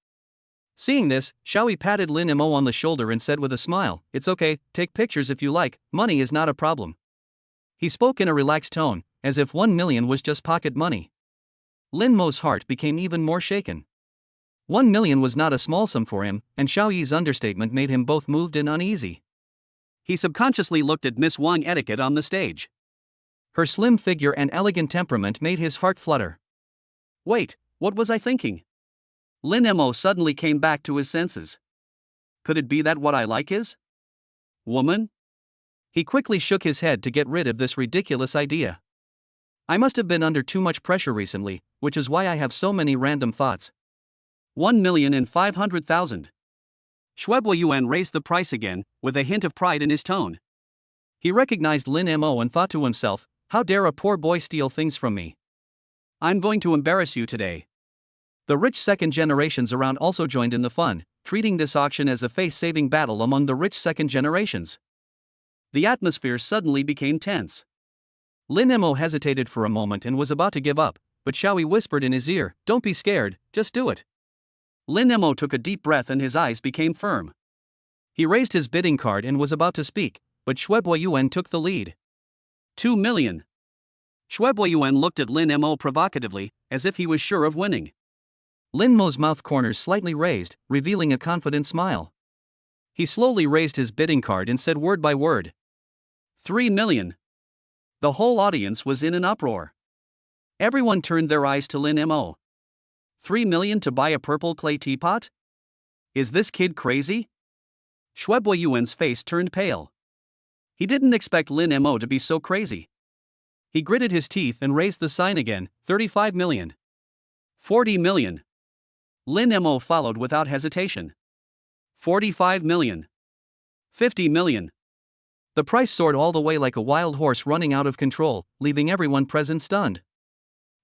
Seeing this, Xiaoyi patted Lin Mo on the shoulder and said with a smile, "It's okay, take pictures if you like, money is not a problem." He spoke in a relaxed tone, as if 1 million was just pocket money. Lin Mo's heart became even more shaken. 1 million was not a small sum for him, and Xiaoyi's understatement made him both moved and uneasy. He subconsciously looked at Miss Wang etiquette on the stage. Her slim figure and elegant temperament made his heart flutter. Wait, what was I thinking? Lin Mo suddenly came back to his senses. Could it be that what I like is woman? He quickly shook his head to get rid of this ridiculous idea. I must have been under too much pressure recently, which is why I have so many random thoughts. 1,500,000. Shui Yuan raised the price again, with a hint of pride in his tone. He recognized Lin Mo and thought to himself, how dare a poor boy steal things from me? I'm going to embarrass you today. The rich second generations around also joined in the fun, treating this auction as a face-saving battle among the rich second generations. The atmosphere suddenly became tense. Lin Mo hesitated for a moment and was about to give up, but Xiaoyi whispered in his ear, "Don't be scared, just do it." Lin Mo took a deep breath and his eyes became firm. He raised his bidding card and was about to speak, but Shui Yuan took the lead. 2 million. Shui Yuan looked at Lin Mo provocatively, as if he was sure of winning. Lin Mo's mouth corners slightly raised, revealing a confident smile. He slowly raised his bidding card and said word by word. 3 million. The whole audience was in an uproar. Everyone turned their eyes to Lin Mo. 3 million to buy a purple clay teapot? Is this kid crazy? Shui Yuan's face turned pale. He didn't expect Lin Mo to be so crazy. He gritted his teeth and raised the sign again, 35 million. 40 million. Lin Mo followed without hesitation. 45 million. 50 million. The price soared all the way like a wild horse running out of control, leaving everyone present stunned.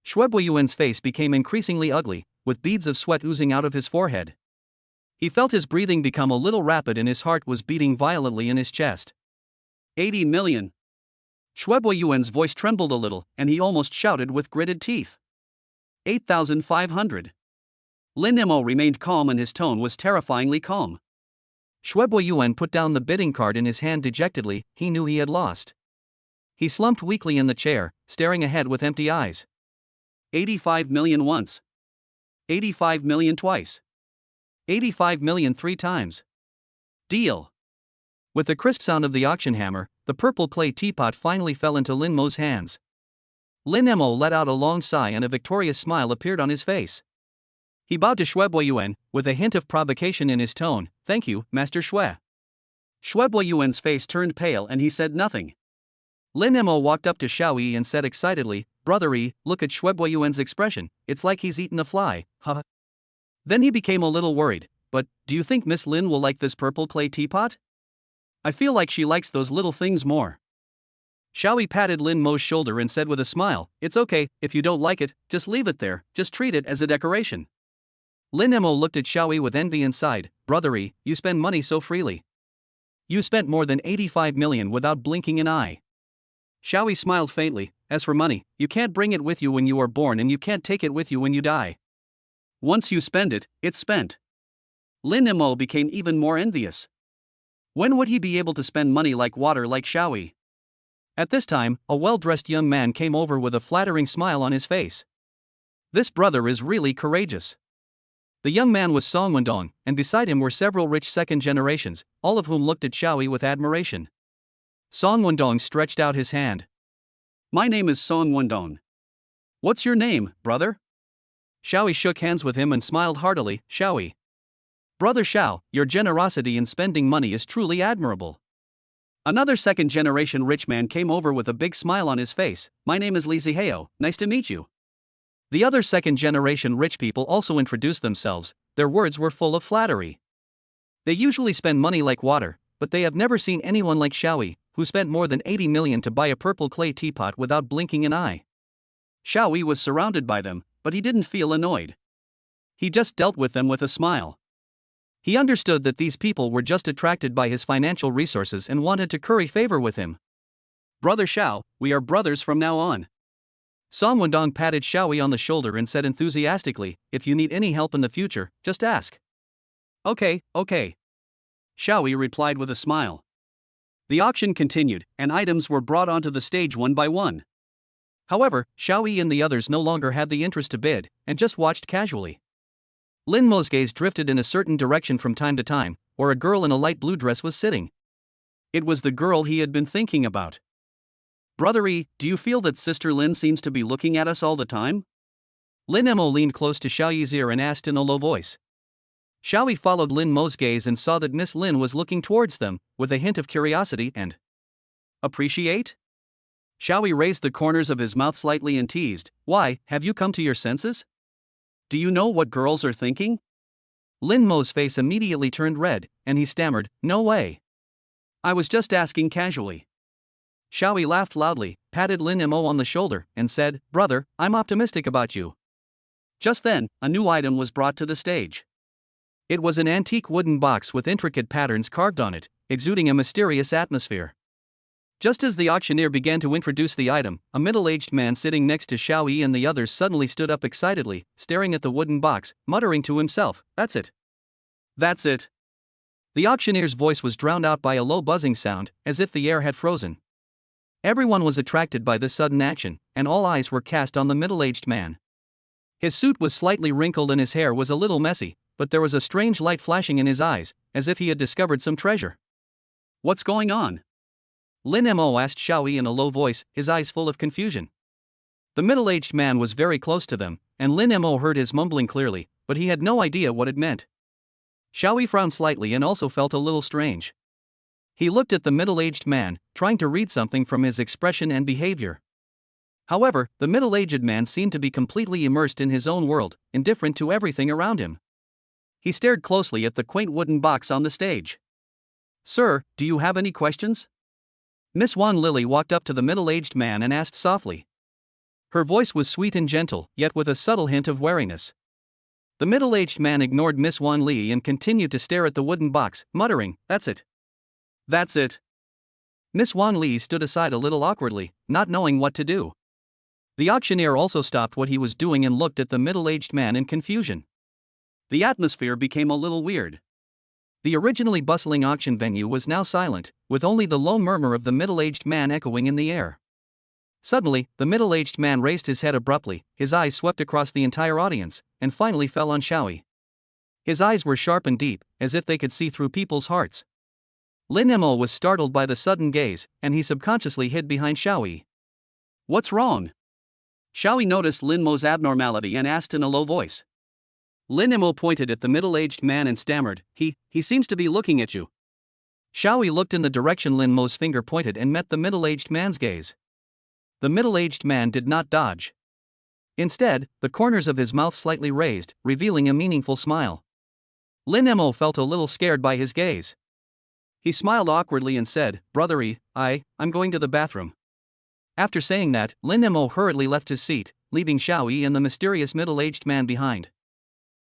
Shui Yuan's face became increasingly ugly, with beads of sweat oozing out of his forehead. He felt his breathing become a little rapid and his heart was beating violently in his chest. 80 million. Shui Yuan's voice trembled a little, and he almost shouted with gritted teeth. 8,500. Lin Mo remained calm and his tone was terrifyingly calm. Shui Yuan put down the bidding card in his hand dejectedly, he knew he had lost. He slumped weakly in the chair, staring ahead with empty eyes. 85 million once. 85 million twice. 85 million 3 times. Deal. With the crisp sound of the auction hammer, the purple clay teapot finally fell into Lin Mo's hands. Lin Mo let out a long sigh and a victorious smile appeared on his face. He bowed to Shuebuo Yuan, with a hint of provocation in his tone. Thank you, Master Shui. Shuebuo Yuan's face turned pale and he said nothing. Lin Mo walked up to Xiao Yi and said excitedly, Brother Yi, look at Shuebuo Yuan's expression, it's like he's eaten a fly, huh? Then he became a little worried, but, do you think Miss Lin will like this purple clay teapot? I feel like she likes those little things more. Xiao Yi patted Lin Mo's shoulder and said with a smile, it's okay, if you don't like it, just leave it there, just treat it as a decoration. Lin Mo looked at Xiao Yi with envy and sighed, Brother Yi, you spend money so freely. You spent more than 85 million without blinking an eye. Xiao Yi smiled faintly, as for money, you can't bring it with you when you are born and you can't take it with you when you die. Once you spend it, it's spent. Lin Mo became even more envious. When would he be able to spend money like water like Xiao Yi? At this time, a well-dressed young man came over with a flattering smile on his face. This brother is really courageous. The young man was Song Wendong, and beside him were several rich second generations, all of whom looked at Xiao Yi with admiration. Song Wendong stretched out his hand. My name is Song Wendong. What's your name, brother? Xiao Yi shook hands with him and smiled heartily. Xiao Yi. Brother Xiao, your generosity in spending money is truly admirable. Another second generation rich man came over with a big smile on his face. My name is Li Zihao, nice to meet you. The other second generation rich people also introduced themselves. Their words were full of flattery. They usually spend money like water, but they have never seen anyone like Xiao Yi, who spent more than 80 million to buy a purple clay teapot without blinking an eye. Xiao Yi was surrounded by them, but he didn't feel annoyed. He just dealt with them with a smile. He understood that these people were just attracted by his financial resources and wanted to curry favor with him. Brother Xiao, we are brothers from now on. Song Wendong patted Xiao Yi on the shoulder and said enthusiastically, if you need any help in the future, just ask. Okay. Xiao Yi replied with a smile. The auction continued, and items were brought onto the stage one by one. However, Xiao Yi and the others no longer had the interest to bid, and just watched casually. Lin Mo's gaze drifted in a certain direction from time to time, where a girl in a light blue dress was sitting. It was the girl he had been thinking about. Brother Yi, do you feel that Sister Lin seems to be looking at us all the time? Lin Mo leaned close to Xiao Yi's ear and asked in a low voice. Xiao Yi followed Lin Mo's gaze and saw that Miss Lin was looking towards them, with a hint of curiosity and appreciate? Xiao Yi raised the corners of his mouth slightly and teased, why, have you come to your senses? Do you know what girls are thinking? Lin Mo's face immediately turned red, and he stammered, no way. I was just asking casually. Xiao Yi laughed loudly, patted Lin Mo on the shoulder, and said, brother, I'm optimistic about you. Just then, a new item was brought to the stage. It was an antique wooden box with intricate patterns carved on it, exuding a mysterious atmosphere. Just as the auctioneer began to introduce the item, a middle-aged man sitting next to Xiao Yi and the others suddenly stood up excitedly, staring at the wooden box, muttering to himself, that's it. That's it. The auctioneer's voice was drowned out by a low buzzing sound, as if the air had frozen. Everyone was attracted by this sudden action, and all eyes were cast on the middle-aged man. His suit was slightly wrinkled and his hair was a little messy, but there was a strange light flashing in his eyes, as if he had discovered some treasure. What's going on? Lin Mo asked Xiao Yi in a low voice, his eyes full of confusion. The middle-aged man was very close to them, and Lin Mo heard his mumbling clearly, but he had no idea what it meant. Xiao Yi frowned slightly and also felt a little strange. He looked at the middle-aged man, trying to read something from his expression and behavior. However, the middle-aged man seemed to be completely immersed in his own world, indifferent to everything around him. He stared closely at the quaint wooden box on the stage. Sir, do you have any questions? Miss Wan Lily walked up to the middle-aged man and asked softly. Her voice was sweet and gentle, yet with a subtle hint of wariness. The middle-aged man ignored Miss Wan Li and continued to stare at the wooden box, muttering, that's it. That's it. Miss Wan Li stood aside a little awkwardly, not knowing what to do. The auctioneer also stopped what he was doing and looked at the middle-aged man in confusion. The atmosphere became a little weird. The originally bustling auction venue was now silent, with only the low murmur of the middle-aged man echoing in the air. Suddenly, the middle-aged man raised his head abruptly, his eyes swept across the entire audience, and finally fell on Xiao Yi. His eyes were sharp and deep, as if they could see through people's hearts. Lin Mo was startled by the sudden gaze, and he subconsciously hid behind Xiao Yi. What's wrong? Xiaoyi noticed Lin Mo's abnormality and asked in a low voice. Lin Mo pointed at the middle-aged man and stammered, He seems to be looking at you. Xiaoyi looked in the direction Lin Mo's finger pointed and met the middle-aged man's gaze. The middle-aged man did not dodge. Instead, the corners of his mouth slightly raised, revealing a meaningful smile. Lin Mo felt a little scared by his gaze. He smiled awkwardly and said, Brothery, I'm going to the bathroom. After saying that, Lin Mo hurriedly left his seat, leaving Xiaoyi and the mysterious middle-aged man behind.